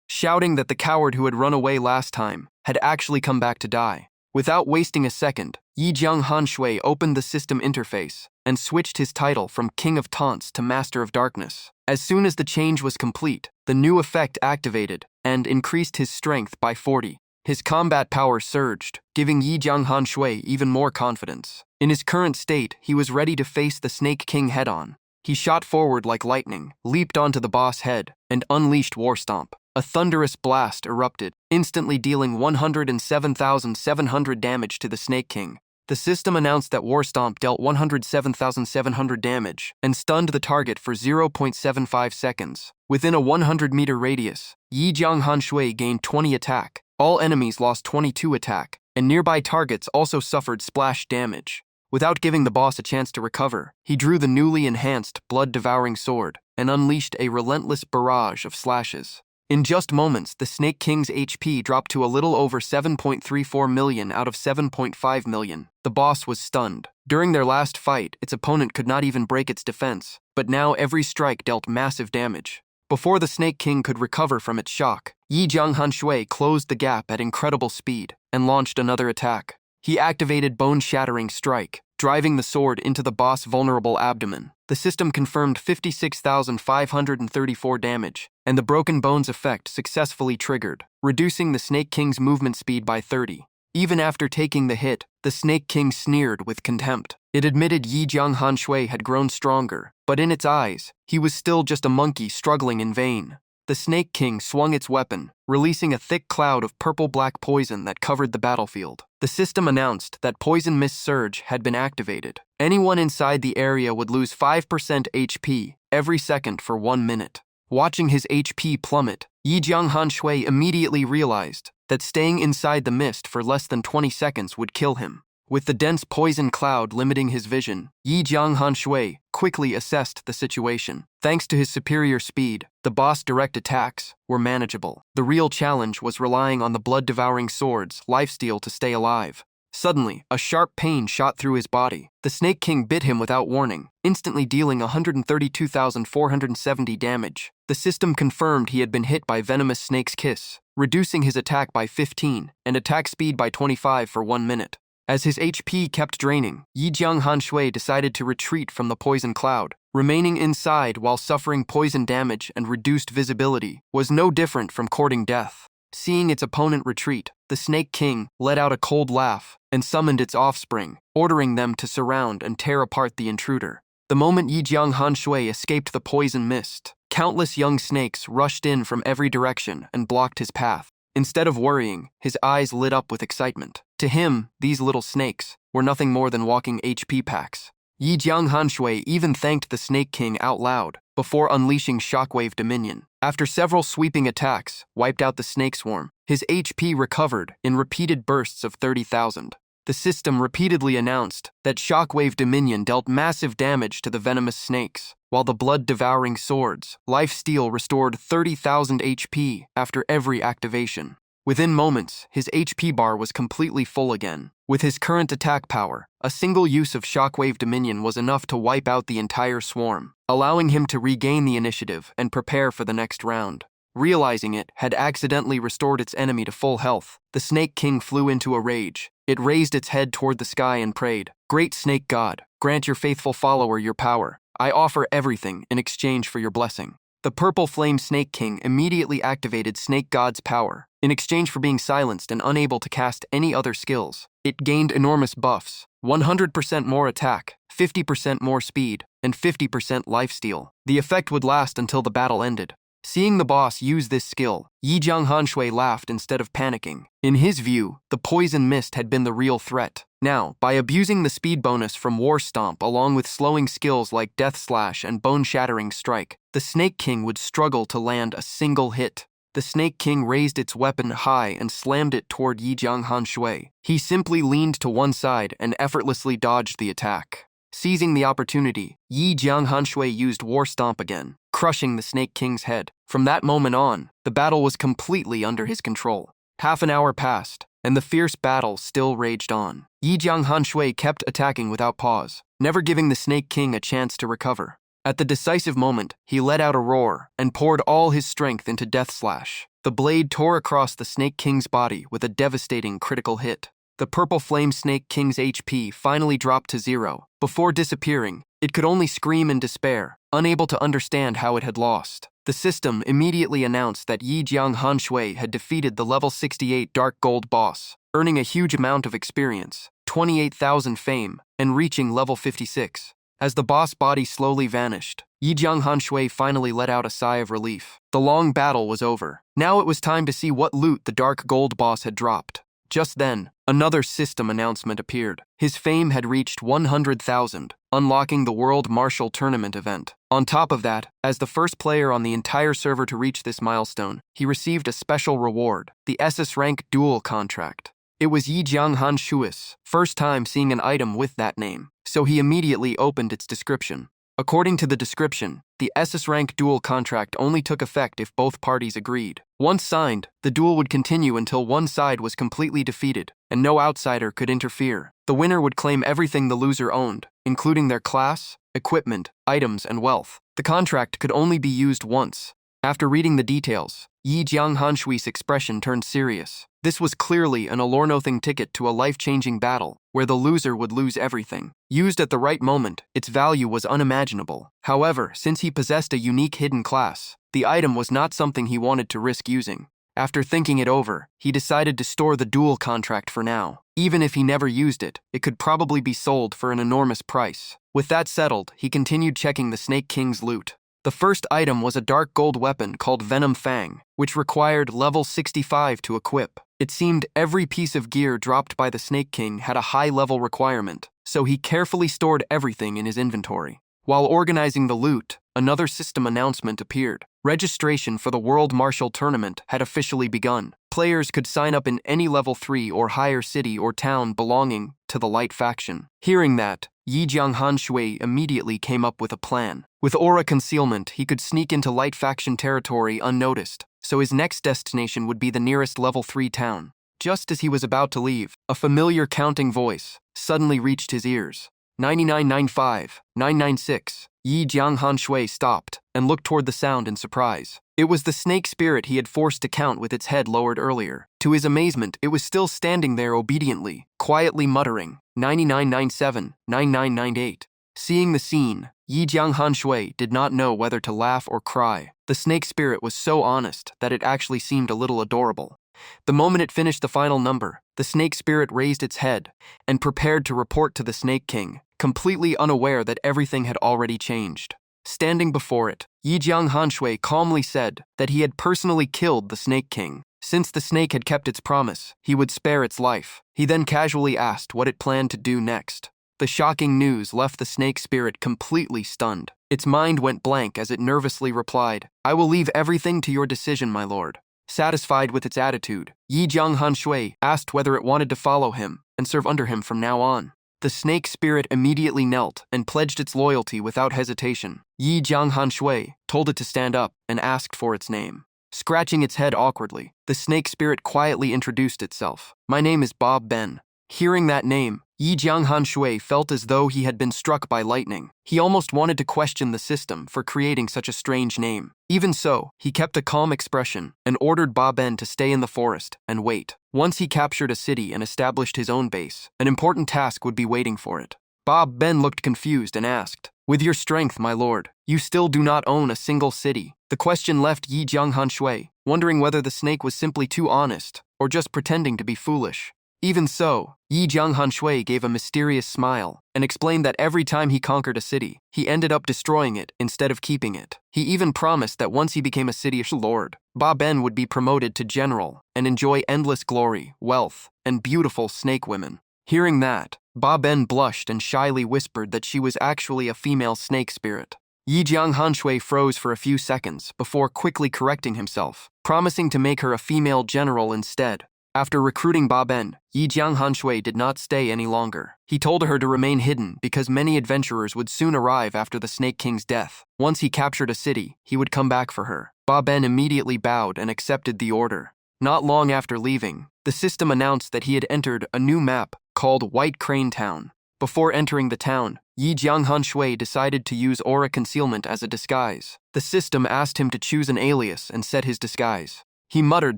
shouting that the coward who had run away last time had actually come back to die. Without wasting a second, Yi Jianghan Shui opened the system interface and switched his title from King of Taunts to Master of Darkness. As soon as the change was complete, the new effect activated and increased his strength by 40. His combat power surged, giving Yi Jianghan Shui even more confidence. In his current state, he was ready to face the Snake King head-on. He shot forward like lightning, leaped onto the boss' head, and unleashed War Stomp. A thunderous blast erupted, instantly dealing 107,700 damage to the Snake King. The system announced that War Stomp dealt 107,700 damage and stunned the target for 0.75 seconds. Within a 100-meter radius, Yi Jianghan Shui gained 20 attack. All enemies lost 22 attack, and nearby targets also suffered splash damage. Without giving the boss a chance to recover, he drew the newly enhanced blood-devouring sword and unleashed a relentless barrage of slashes. In just moments, the Snake King's HP dropped to a little over 7.34 million out of 7.5 million. The boss was stunned. During their last fight, its opponent could not even break its defense, but now every strike dealt massive damage. Before the Snake King could recover from its shock, Yi Jianghanshui closed the gap at incredible speed and launched another attack. He activated Bone-Shattering Strike, driving the sword into the boss' vulnerable abdomen. The system confirmed 56,534 damage, and the Broken Bones effect successfully triggered, reducing the Snake King's movement speed by 30. Even after taking the hit, the Snake King sneered with contempt. It admitted Yi Jianghanshui had grown stronger, but in its eyes, he was still just a monkey struggling in vain. The Snake King swung its weapon, releasing a thick cloud of purple-black poison that covered the battlefield. The system announced that Poison Mist Surge had been activated. Anyone inside the area would lose 5% HP every second for 1 minute. Watching his HP plummet, Yi Jianghanshui immediately realized that staying inside the mist for less than 20 seconds would kill him. With the dense poison cloud limiting his vision, Yi Jianghanshui quickly assessed the situation. Thanks to his superior speed, the boss' direct attacks were manageable. The real challenge was relying on the blood-devouring sword's lifesteal to stay alive. Suddenly, a sharp pain shot through his body. The Snake King bit him without warning, instantly dealing 132,470 damage. The system confirmed he had been hit by Venomous Snake's Kiss, reducing his attack by 15 and attack speed by 25 for 1 minute. As his HP kept draining, Yi Jianghanshui decided to retreat from the poison cloud. Remaining inside while suffering poison damage and reduced visibility was no different from courting death. Seeing its opponent retreat, the Snake King let out a cold laugh and summoned its offspring, ordering them to surround and tear apart the intruder. The moment Yi Jianghanshui escaped the poison mist, countless young snakes rushed in from every direction and blocked his path. Instead of worrying, his eyes lit up with excitement. To him, these little snakes were nothing more than walking HP packs. Yi Jianghanshui even thanked the Snake King out loud before unleashing Shockwave Dominion. After several sweeping attacks wiped out the snake swarm, his HP recovered in repeated bursts of 30,000. The system repeatedly announced that Shockwave Dominion dealt massive damage to the venomous snakes, while the blood-devouring sword's lifesteal restored 30,000 HP after every activation. Within moments, his HP bar was completely full again. With his current attack power, a single use of Shockwave Dominion was enough to wipe out the entire swarm, allowing him to regain the initiative and prepare for the next round. Realizing it had accidentally restored its enemy to full health, the Snake King flew into a rage. It raised its head toward the sky and prayed, "Great Snake God, grant your faithful follower your power. I offer everything in exchange for your blessing." The Purple Flame Snake King immediately activated Snake God's power. In exchange for being silenced and unable to cast any other skills, it gained enormous buffs: 100% more attack, 50% more speed, and 50% lifesteal. The effect would last until the battle ended. Seeing the boss use this skill, Yi Jianghanshui laughed instead of panicking. In his view, the poison mist had been the real threat. Now, by abusing the speed bonus from War Stomp along with slowing skills like Death Slash and Bone-Shattering Strike, the Snake King would struggle to land a single hit. The Snake King raised its weapon high and slammed it toward Yi Jianghanshui. He simply leaned to one side and effortlessly dodged the attack. Seizing the opportunity, Yi Jianghanshui used War Stomp again, crushing the Snake King's head. From that moment on, the battle was completely under his control. Half an hour passed, and the fierce battle still raged on. Yi Jianghanshui kept attacking without pause, never giving the Snake King a chance to recover. At the decisive moment, he let out a roar and poured all his strength into Death Slash. The blade tore across the Snake King's body with a devastating critical hit. The Purple Flame Snake King's HP finally dropped to 0. Before disappearing, it could only scream in despair, unable to understand how it had lost. The system immediately announced that Yi Jianghanshui had defeated the level 68 Dark Gold boss, earning a huge amount of experience, 28,000 fame, and reaching level 56. As the boss body slowly vanished, Yi Jianghanshui finally let out a sigh of relief. The long battle was over. Now it was time to see what loot the Dark Gold boss had dropped. Just then, another system announcement appeared. His fame had reached 100,000, unlocking the World Martial Tournament event. On top of that, as the first player on the entire server to reach this milestone, he received a special reward, the SS rank duel contract. It was Yi Jianghanshui's first time seeing an item with that name, so he immediately opened its description. According to the description, the SS rank duel contract only took effect if both parties agreed. Once signed, the duel would continue until one side was completely defeated, and no outsider could interfere. The winner would claim everything the loser owned, including their class, equipment, items, and wealth. The contract could only be used once. After reading the details, Yi Jianghanshui's expression turned serious. This was clearly an allure-nothing ticket to a life-changing battle, where the loser would lose everything. Used at the right moment, its value was unimaginable. However, since he possessed a unique hidden class, the item was not something he wanted to risk using. After thinking it over, he decided to store the duel contract for now. Even if he never used it, it could probably be sold for an enormous price. With that settled, he continued checking the Snake King's loot. The first item was a dark gold weapon called Venom Fang, which required level 65 to equip. It seemed every piece of gear dropped by the Snake King had a high-level requirement, so he carefully stored everything in his inventory. While organizing the loot, another system announcement appeared. Registration for the World Martial Tournament had officially begun. Players could sign up in any level 3 or higher city or town belonging to the Light faction. Hearing that, Yi Jianghanshui immediately came up with a plan. With aura concealment, he could sneak into Light faction territory unnoticed, so his next destination would be the nearest level 3 town. Just as he was about to leave, a familiar counting voice suddenly reached his ears. 9995, 996. Yi Jianghanshui stopped and looked toward the sound in surprise. It was the snake spirit he had forced to count with its head lowered earlier. To his amazement, it was still standing there obediently, quietly muttering, 9997, 9998. Seeing the scene, Yi Jianghanshui did not know whether to laugh or cry. The snake spirit was so honest that it actually seemed a little adorable. The moment it finished the final number, the snake spirit raised its head and prepared to report to the Snake King, completely unaware that everything had already changed. Standing before it, Yi Jianghanshui calmly said that he had personally killed the Snake King. Since the snake had kept its promise, he would spare its life. He then casually asked what it planned to do next. The shocking news left the snake spirit completely stunned. Its mind went blank as it nervously replied, "I will leave everything to your decision, my lord." Satisfied with its attitude, Yi Jianghanshui asked whether it wanted to follow him and serve under him from now on. The snake spirit immediately knelt and pledged its loyalty without hesitation. Yi Jianghanshui told it to stand up and asked for its name. Scratching its head awkwardly, the snake spirit quietly introduced itself. "My name is Bob Ben." Hearing that name, Yi Jianghanshui felt as though he had been struck by lightning. He almost wanted to question the system for creating such a strange name. Even so, he kept a calm expression and ordered Ba Ben to stay in the forest and wait. Once he captured a city and established his own base, an important task would be waiting for it. Ba Ben looked confused and asked, "With your strength, my lord, you still do not own a single city." The question left Yi Jianghanshui wondering whether the snake was simply too honest or just pretending to be foolish. Even so, Yi Jianghanshui gave a mysterious smile and explained that every time he conquered a city, he ended up destroying it instead of keeping it. He even promised that once he became a city lord, Ba Ben would be promoted to general and enjoy endless glory, wealth, and beautiful snake women. Hearing that, Ba Ben blushed and shyly whispered that she was actually a female snake spirit. Yi Jianghanshui froze for a few seconds before quickly correcting himself, promising to make her a female general instead. After recruiting Ba Ben, Yi Jianghanshui did not stay any longer. He told her to remain hidden because many adventurers would soon arrive after the Snake King's death. Once he captured a city, he would come back for her. Ba Ben immediately bowed and accepted the order. Not long after leaving, the system announced that he had entered a new map called White Crane Town. Before entering the town, Yi Jianghanshui decided to use aura concealment as a disguise. The system asked him to choose an alias and set his disguise. He muttered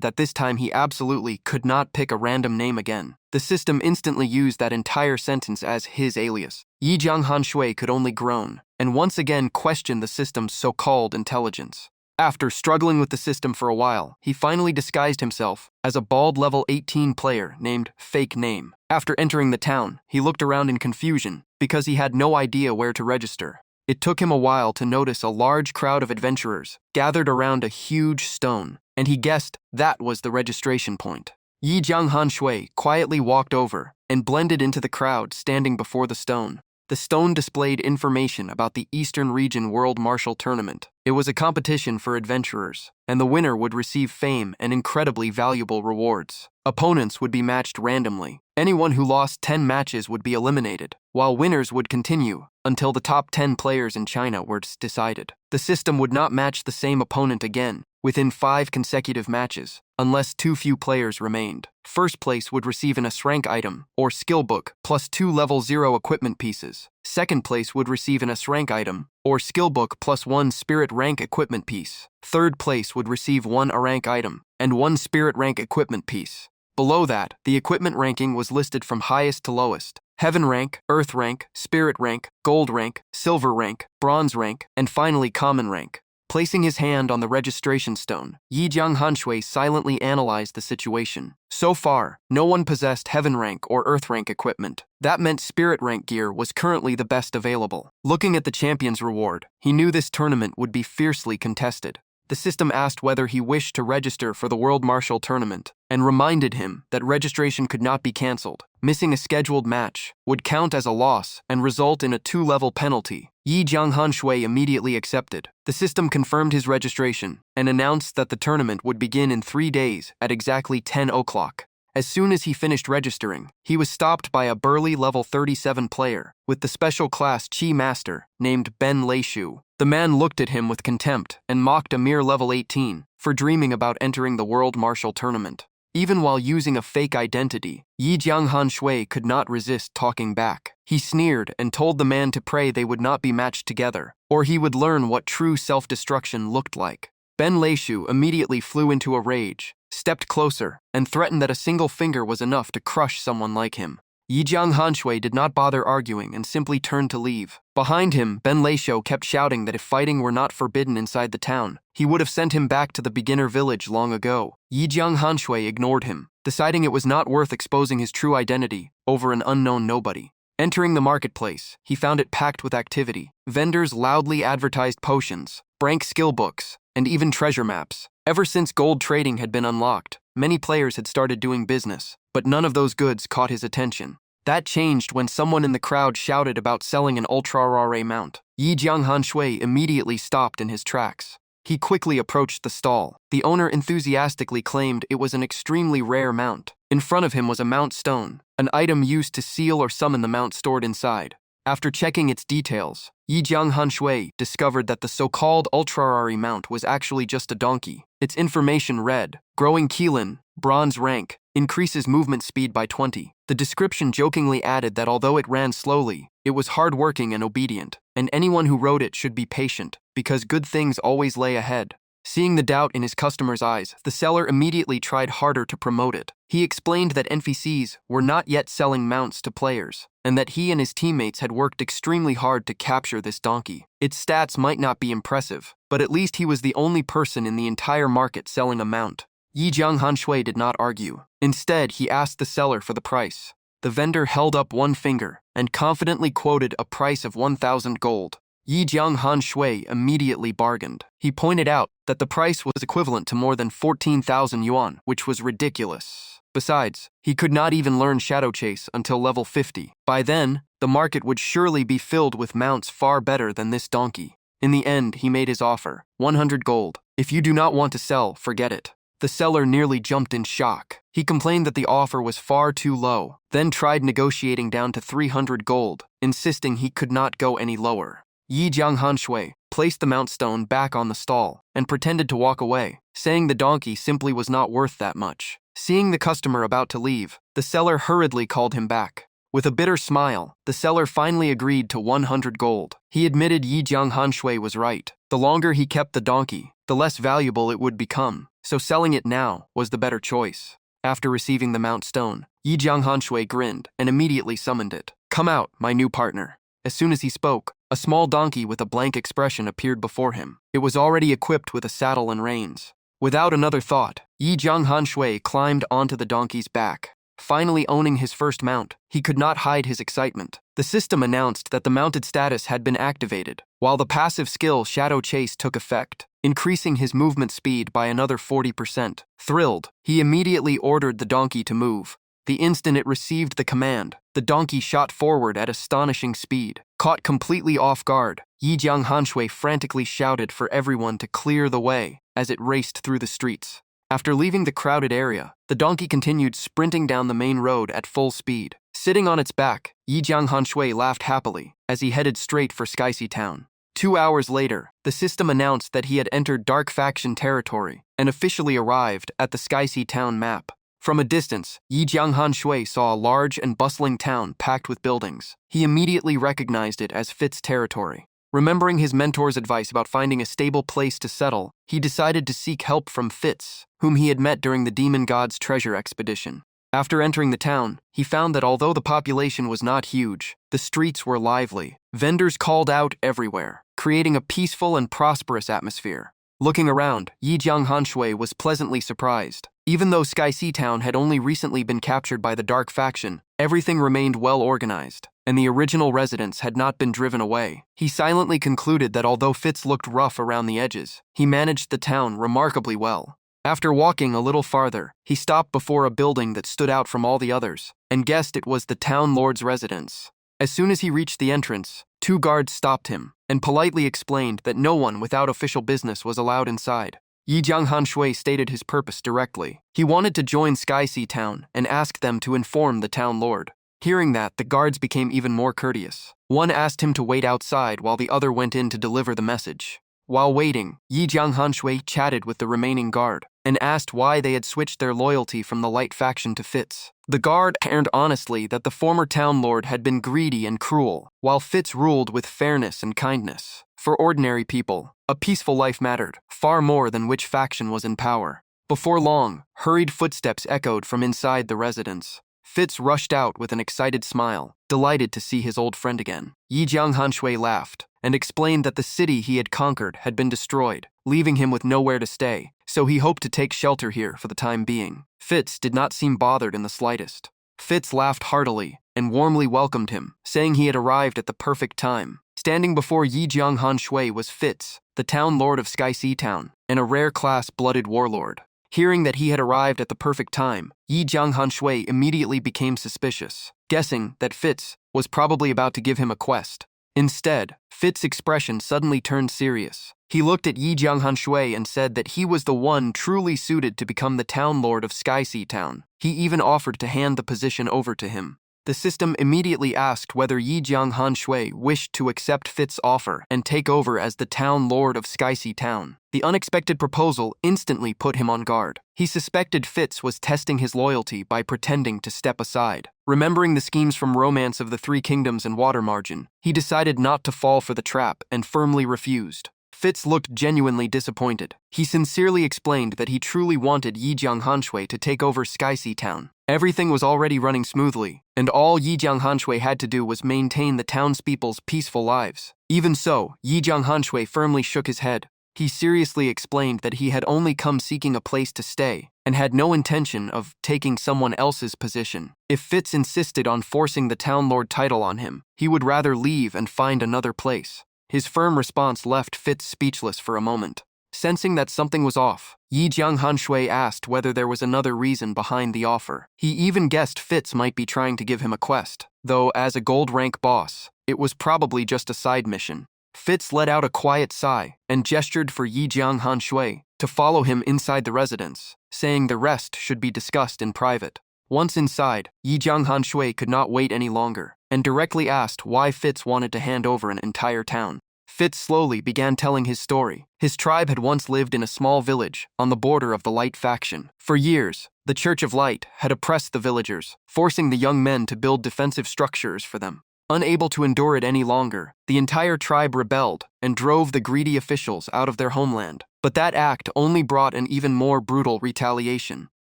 that this time he absolutely could not pick a random name again. The system instantly used that entire sentence as his alias. Yi Jianghanshui could only groan, and once again question the system's so-called intelligence. After struggling with the system for a while, he finally disguised himself as a bald level 18 player named Fake Name. After entering the town, he looked around in confusion because he had no idea where to register. It took him a while to notice a large crowd of adventurers gathered around a huge stone, and he guessed that was the registration point. Yi Jianghanshui quietly walked over and blended into the crowd standing before the stone. The stone displayed information about the Eastern Region World Martial Tournament. It was a competition for adventurers, and the winner would receive fame and incredibly valuable rewards. Opponents would be matched randomly. Anyone who lost 10 matches would be eliminated, while winners would continue until the top 10 players in China were decided. The system would not match the same opponent again within 5 consecutive matches, unless too few players remained. First place would receive an S rank item, or skill book, plus 2 level 0 equipment pieces. Second place would receive an S rank item, or skill book plus 1 spirit rank equipment piece. Third place would receive 1 A rank item, and 1 spirit rank equipment piece. Below that, the equipment ranking was listed from highest to lowest. Heaven rank, Earth rank, Spirit rank, Gold rank, Silver rank, Bronze rank, and finally Common rank. Placing his hand on the registration stone, Yi Jianghanshui silently analyzed the situation. So far, no one possessed Heaven rank or Earth rank equipment. That meant Spirit rank gear was currently the best available. Looking at the champion's reward, he knew this tournament would be fiercely contested. The system asked whether he wished to register for the World Martial Tournament and reminded him that registration could not be cancelled. Missing a scheduled match would count as a loss and result in a 2-level penalty. Yi Jianghanshui immediately accepted. The system confirmed his registration and announced that the tournament would begin in 3 days at exactly 10 o'clock. As soon as he finished registering, he was stopped by a burly level 37 player with the special class Chi Master named Ben Leishu. The man looked at him with contempt and mocked a mere level 18 for dreaming about entering the World Martial Tournament. Even while using a fake identity, Yi Jianghanshui could not resist talking back. He sneered and told the man to pray they would not be matched together, or he would learn what true self-destruction looked like. Ben Leishu immediately flew into a rage, stepped closer, and threatened that a single finger was enough to crush someone like him. Yi Jianghanshui did not bother arguing and simply turned to leave. Behind him, Ben Leishu kept shouting that if fighting were not forbidden inside the town, he would have sent him back to the beginner village long ago. Yi Jianghanshui ignored him, deciding it was not worth exposing his true identity over an unknown nobody. Entering the marketplace, he found it packed with activity. Vendors loudly advertised potions, rank skill books, and even treasure maps. Ever since gold trading had been unlocked, many players had started doing business, but none of those goods caught his attention. That changed when someone in the crowd shouted about selling an ultra-rare mount. Yi Jianghanshui immediately stopped in his tracks. He quickly approached the stall. The owner enthusiastically claimed it was an extremely rare mount. In front of him was a mount stone, an item used to seal or summon the mount stored inside. After checking its details, Yi Jianghanshui discovered that the so-called ultra-rare mount was actually just a donkey. Its information read, growing Keelan, bronze rank, increases movement speed by 20. The description jokingly added that although it ran slowly, it was hardworking and obedient, and anyone who rode it should be patient, because good things always lay ahead. Seeing the doubt in his customer's eyes, the seller immediately tried harder to promote it. He explained that NPCs were not yet selling mounts to players, and that he and his teammates had worked extremely hard to capture this donkey. Its stats might not be impressive, but at least he was the only person in the entire market selling a mount. Yi Jianghanshui did not argue. Instead, he asked the seller for the price. The vendor held up one finger and confidently quoted a price of 1,000 gold. Yi Jianghanshui immediately bargained. He pointed out that the price was equivalent to more than 14,000 yuan, which was ridiculous. Besides, he could not even learn Shadow Chase until level 50. By then, the market would surely be filled with mounts far better than this donkey. In the end, he made his offer, 100 gold. If you do not want to sell, forget it. The seller nearly jumped in shock. He complained that the offer was far too low, then tried negotiating down to 300 gold, insisting he could not go any lower. Yi Jianghanshui placed the mount stone back on the stall and pretended to walk away, saying the donkey simply was not worth that much. Seeing the customer about to leave, the seller hurriedly called him back. With a bitter smile, the seller finally agreed to 100 gold. He admitted Yi Jianghanshui was right. The longer he kept the donkey, the less valuable it would become, so selling it now was the better choice. After receiving the mount stone, Yi Jianghanshui grinned and immediately summoned it. "Come out, my new partner." As soon as he spoke, a small donkey with a blank expression appeared before him. It was already equipped with a saddle and reins. Without another thought, Yi Jianghanshui climbed onto the donkey's back. Finally owning his first mount, he could not hide his excitement. The system announced that the mounted status had been activated, while the passive skill Shadow Chase took effect, increasing his movement speed by another 40%. Thrilled, he immediately ordered the donkey to move. The instant it received the command, the donkey shot forward at astonishing speed. Caught completely off guard, Yi Jianghanshui frantically shouted for everyone to clear the way as it raced through the streets. After leaving the crowded area, the donkey continued sprinting down the main road at full speed. Sitting on its back, Yi Jianghanshui laughed happily as he headed straight for Skycity Town. 2 hours later, the system announced that he had entered Dark Faction territory and officially arrived at the Skycity Town map. From a distance, Yi Jianghanshui saw a large and bustling town packed with buildings. He immediately recognized it as Fit's territory. Remembering his mentor's advice about finding a stable place to settle, he decided to seek help from Fitz, whom he had met during the Demon God's treasure expedition. After entering the town, he found that although the population was not huge, the streets were lively. Vendors called out everywhere, creating a peaceful and prosperous atmosphere. Looking around, Yi Jianghanshui was pleasantly surprised. Even though Skycity Town had only recently been captured by the Dark Faction, everything remained well organized, and the original residents had not been driven away. He silently concluded that although Fitz looked rough around the edges, he managed the town remarkably well. After walking a little farther, he stopped before a building that stood out from all the others, and guessed it was the town lord's residence. As soon as he reached the entrance, 2 guards stopped him and politely explained that no one without official business was allowed inside. Yi Jianghanshui stated his purpose directly. He wanted to join Skycity Town and asked them to inform the town lord. Hearing that, the guards became even more courteous. One asked him to wait outside while the other went in to deliver the message. While waiting, Yi Jianghanshui chatted with the remaining guard and asked why they had switched their loyalty from the Light Faction to Fitz. The guard answered honestly that the former town lord had been greedy and cruel, while Fitz ruled with fairness and kindness. For ordinary people, a peaceful life mattered far more than which faction was in power. Before long, hurried footsteps echoed from inside the residence. Fitz rushed out with an excited smile, delighted to see his old friend again. Yi Jianghanshui laughed and explained that the city he had conquered had been destroyed, leaving him with nowhere to stay, so he hoped to take shelter here for the time being. Fitz did not seem bothered in the slightest. Fitz laughed heartily and warmly welcomed him, saying he had arrived at the perfect time. Standing before Yi Jianghanshui was Fitz, the town lord of Skycity Town, and a rare class-blooded warlord. Hearing that he had arrived at the perfect time, Yi Jianghanshui immediately became suspicious, guessing that Fitz was probably about to give him a quest. Instead, Fitz's expression suddenly turned serious. He looked at Yi Jianghanshui and said that he was the one truly suited to become the town lord of Skycity Town. He even offered to hand the position over to him. The system immediately asked whether Yi Jianghanshui wished to accept Fitz's offer and take over as the town lord of Skycity Town. The unexpected proposal instantly put him on guard. He suspected Fitz was testing his loyalty by pretending to step aside. Remembering the schemes from Romance of the Three Kingdoms and Water Margin, he decided not to fall for the trap and firmly refused. Fitz looked genuinely disappointed. He sincerely explained that he truly wanted Yi Jianghanshui to take over Skycity Town. Everything was already running smoothly, and all Yi Jianghanshui had to do was maintain the townspeople's peaceful lives. Even so, Yi Jianghanshui firmly shook his head. He seriously explained that he had only come seeking a place to stay and had no intention of taking someone else's position. If Fitz insisted on forcing the town lord title on him, he would rather leave and find another place. His firm response left Fitz speechless for a moment. Sensing that something was off, Yi Jianghanshui asked whether there was another reason behind the offer. He even guessed Fitz might be trying to give him a quest, though as a gold-rank boss, it was probably just a side mission. Fitz let out a quiet sigh and gestured for Yi Jianghanshui to follow him inside the residence, saying the rest should be discussed in private. Once inside, Yi Jianghanshui could not wait any longer and directly asked why Fitz wanted to hand over an entire town. Fitz slowly began telling his story. His tribe had once lived in a small village on the border of the Light Faction. For years, the Church of Light had oppressed the villagers, forcing the young men to build defensive structures for them. Unable to endure it any longer, the entire tribe rebelled and drove the greedy officials out of their homeland. But that act only brought an even more brutal retaliation.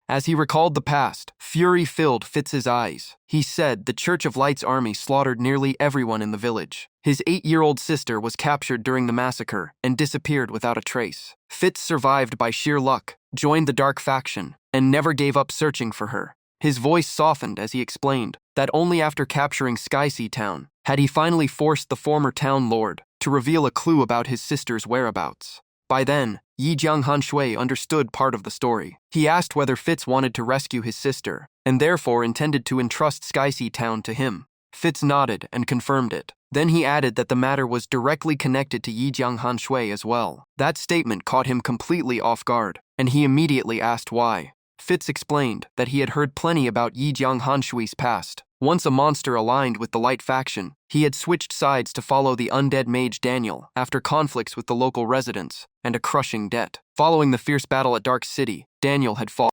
As he recalled the past, fury filled Fitz's eyes. He said the Church of Light's army slaughtered nearly everyone in the village. His 8-year-old sister was captured during the massacre and disappeared without a trace. Fitz survived by sheer luck, joined the Dark Faction, and never gave up searching for her. His voice softened as he explained that only after capturing Skycity Town had he finally forced the former town lord to reveal a clue about his sister's whereabouts. By then, Yi Jianghanshui understood part of the story. He asked whether Fitz wanted to rescue his sister, and therefore intended to entrust Skycity Town to him. Fitz nodded and confirmed it. Then he added that the matter was directly connected to Yi Jianghanshui as well. That statement caught him completely off guard. and he immediately asked why. Fitz explained that he had heard plenty about Yi Jianghanshui's past. Once a monster aligned with the Light faction, he had switched sides to follow the undead mage Daniel after conflicts with the local residents and a crushing debt. Following the fierce battle at Dark City, Daniel had fallen.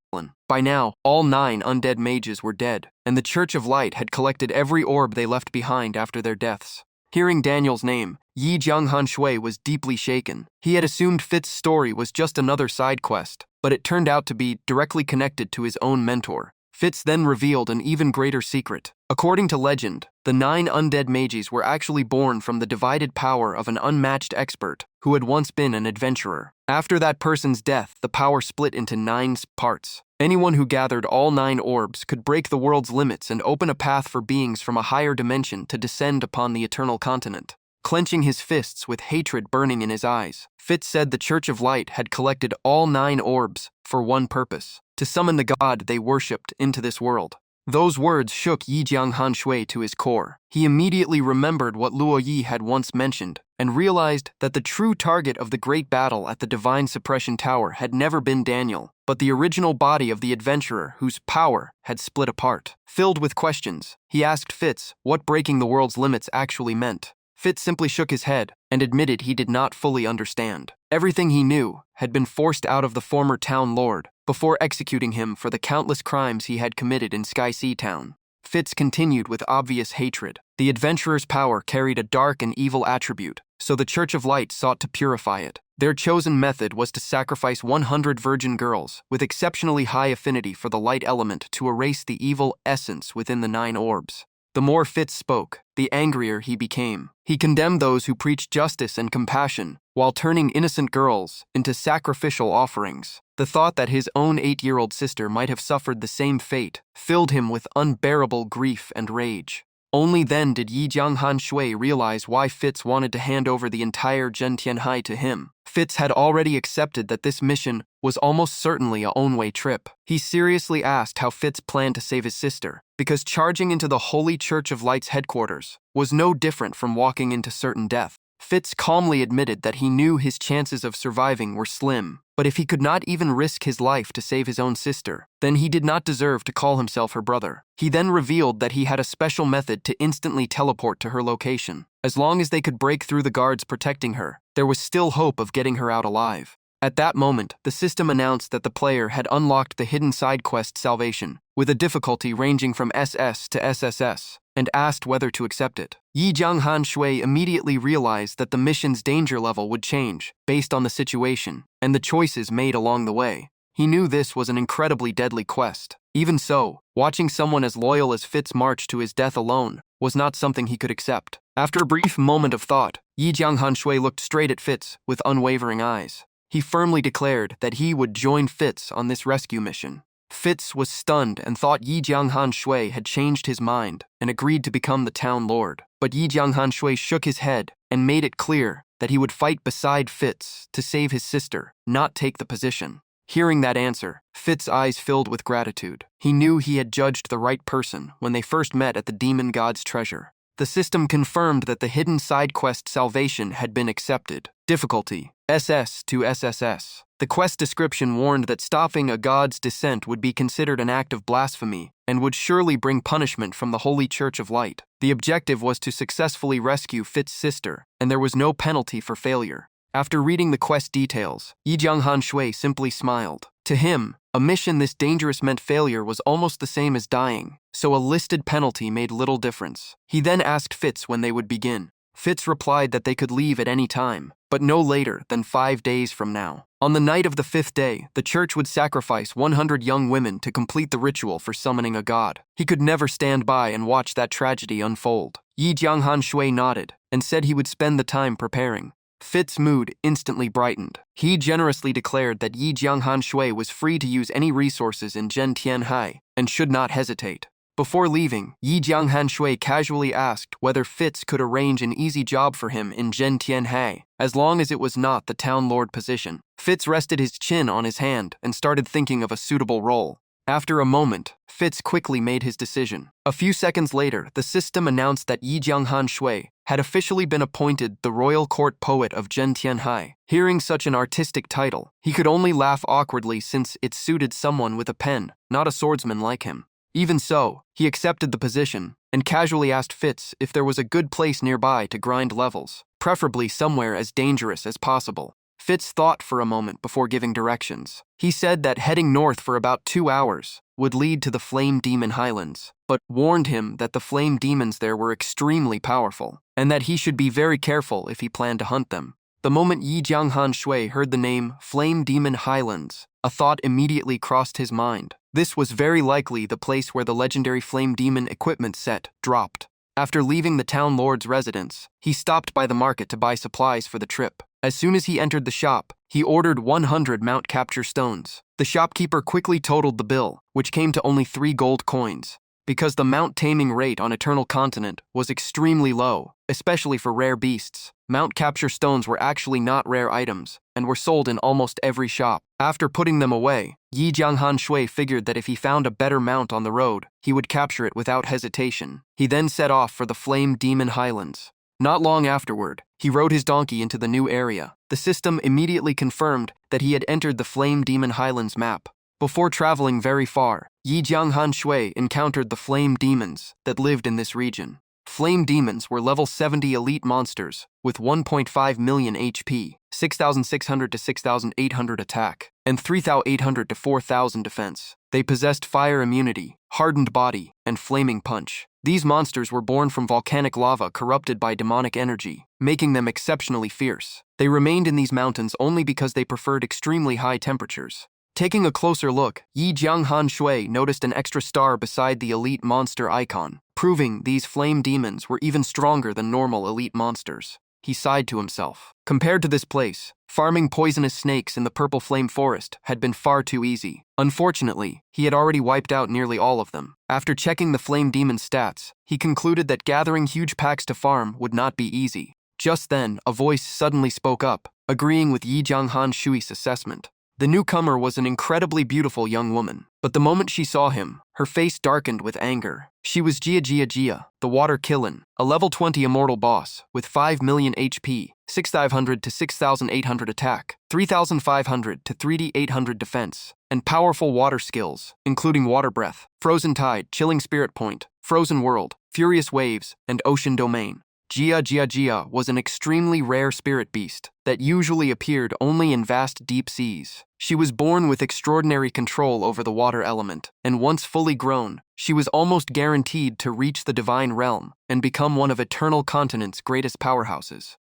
By now, all 9 undead mages were dead, and the Church of Light had collected every orb they left behind after their deaths. Hearing Daniel's name, Yi Jianghanshui was deeply shaken. He had assumed Fitz's story was just another side quest, but it turned out to be directly connected to his own mentor. Fitz then revealed an even greater secret. According to legend, the 9 undead mages were actually born from the divided power of an unmatched expert who had once been an adventurer. After that person's death, the power split into 9 parts. Anyone who gathered all 9 orbs could break the world's limits and open a path for beings from a higher dimension to descend upon the eternal continent. Clenching his fists with hatred burning in his eyes, Fitz said the Church of Light had collected all 9 orbs for one purpose: to summon the god they worshipped into this world. Those words shook Yi Jianghanshui to his core. He immediately remembered what Luo Yi had once mentioned and realized that the true target of the great battle at the Divine Suppression Tower had never been Daniel, but the original body of the adventurer whose power had split apart. Filled with questions, he asked Fitz what breaking the world's limits actually meant. Fitz simply shook his head and admitted he did not fully understand. Everything he knew had been forced out of the former town lord before executing him for the countless crimes he had committed in Sky Sea Town. Fitz continued with obvious hatred. The adventurer's power carried a dark and evil attribute, so the Church of Light sought to purify it. Their chosen method was to sacrifice 100 virgin girls with exceptionally high affinity for the light element to erase the evil essence within the 9 orbs. The more Fitz spoke, the angrier he became. He condemned those who preached justice and compassion while turning innocent girls into sacrificial offerings. The thought that his own 8-year-old sister might have suffered the same fate filled him with unbearable grief and rage. Only then did Yi Jianghanshui realize why Fitz wanted to hand over the entire Zhentianhai to him. Fitz had already accepted that this mission was almost certainly a one-way trip. He seriously asked how Fitz planned to save his sister, because charging into the Holy Church of Light's headquarters was no different from walking into certain death. Fitz calmly admitted that he knew his chances of surviving were slim, but if he could not even risk his life to save his own sister, then he did not deserve to call himself her brother. He then revealed that he had a special method to instantly teleport to her location. As long as they could break through the guards protecting her, there was still hope of getting her out alive. At that moment, the system announced that the player had unlocked the hidden side quest Salvation, with a difficulty ranging from SS to SSS, and asked whether to accept it. Yi Jianghanshui immediately realized that the mission's danger level would change based on the situation and the choices made along the way. He knew this was an incredibly deadly quest. Even so, watching someone as loyal as Fitz march to his death alone was not something he could accept. After a brief moment of thought, Yi Jianghanshui looked straight at Fitz with unwavering eyes. He firmly declared that he would join Fitz on this rescue mission. Fitz was stunned and thought Yi Jianghanshui had changed his mind and agreed to become the town lord. But Yi Jianghanshui shook his head and made it clear that he would fight beside Fitz to save his sister, not take the position. Hearing that answer, Fitz's eyes filled with gratitude. He knew he had judged the right person when they first met at the demon god's treasure. The system confirmed that the hidden side quest Salvation had been accepted. Difficulty: SS to SSS. The quest description warned that stopping a god's descent would be considered an act of blasphemy and would surely bring punishment from the Holy Church of Light. The objective was to successfully rescue Fitz's sister, and there was no penalty for failure. After reading the quest details, Yi Jianghanshui simply smiled. To him, a mission this dangerous meant failure was almost the same as dying, so a listed penalty made little difference. He then asked Fitz when they would begin. Fitz replied that they could leave at any time, but no later than 5 days from now. On the night of the 5th day, the church would sacrifice 100 young women to complete the ritual for summoning a god. He could never stand by and watch that tragedy unfold. Yi Jianghanshui nodded and said he would spend the time preparing. Fitz's mood instantly brightened. He generously declared that Yi Jianghanshui was free to use any resources in Zhentianhai and should not hesitate. Before leaving, Yi Jianghanshui casually asked whether Fitz could arrange an easy job for him in Zhentianhai, as long as it was not the town lord position. Fitz rested his chin on his hand and started thinking of a suitable role. After a moment, Fitz quickly made his decision. A few seconds later, the system announced that Yi Jianghanshui had officially been appointed the royal court poet of Zhentianhai. Hearing such an artistic title, he could only laugh awkwardly since it suited someone with a pen, not a swordsman like him. Even so, he accepted the position and casually asked Fitz if there was a good place nearby to grind levels, preferably somewhere as dangerous as possible. Fitz thought for a moment before giving directions. He said that heading north for about 2 hours would lead to the Flame Demon Highlands, but warned him that the flame demons there were extremely powerful, and that he should be very careful if he planned to hunt them. The moment Yi Jianghan Shui heard the name Flame Demon Highlands, a thought immediately crossed his mind. This was very likely the place where the legendary Flame Demon equipment set dropped. After leaving the town lord's residence, he stopped by the market to buy supplies for the trip. As soon as he entered the shop, he ordered 100 mount capture stones. The shopkeeper quickly totaled the bill, which came to only 3 gold coins. Because the mount taming rate on Eternal Continent was extremely low, especially for rare beasts, mount capture stones were actually not rare items and were sold in almost every shop. After putting them away, Yi Jianghan Shui figured that if he found a better mount on the road, he would capture it without hesitation. He then set off for the Flame Demon Highlands. Not long afterward, he rode his donkey into the new area. The system immediately confirmed that he had entered the Flame Demon Highlands map. Before traveling very far, Yi Jianghan Shui encountered the flame demons that lived in this region. Flame demons were level 70 elite monsters with 1.5 million HP, 6,600 to 6,800 attack, and 3,800 to 4,000 defense. They possessed fire immunity, hardened body, and flaming punch. These monsters were born from volcanic lava corrupted by demonic energy, making them exceptionally fierce. They remained in these mountains only because they preferred extremely high temperatures. Taking a closer look, Yi Jianghan Shui noticed an extra star beside the elite monster icon, proving these flame demons were even stronger than normal elite monsters. He sighed to himself. Compared to this place, farming poisonous snakes in the purple flame forest had been far too easy. Unfortunately, he had already wiped out nearly all of them. After checking the flame demon's stats, he concluded that gathering huge packs to farm would not be easy. Just then, a voice suddenly spoke up, agreeing with Yi Jianghan Shui's assessment. The newcomer was an incredibly beautiful young woman, but the moment she saw him, her face darkened with anger. She was Jia, the Water Killin, a level 20 immortal boss with 5 million HP, 6,500 to 6,800 attack, 3,500 to 3,800 defense, and powerful water skills, including Water Breath, Frozen Tide, Chilling Spirit Point, Frozen World, Furious Waves, and Ocean Domain. Jia was an extremely rare spirit beast that usually appeared only in vast deep seas. She was born with extraordinary control over the water element, and once fully grown, she was almost guaranteed to reach the divine realm and become one of Eternal Continent's greatest powerhouses.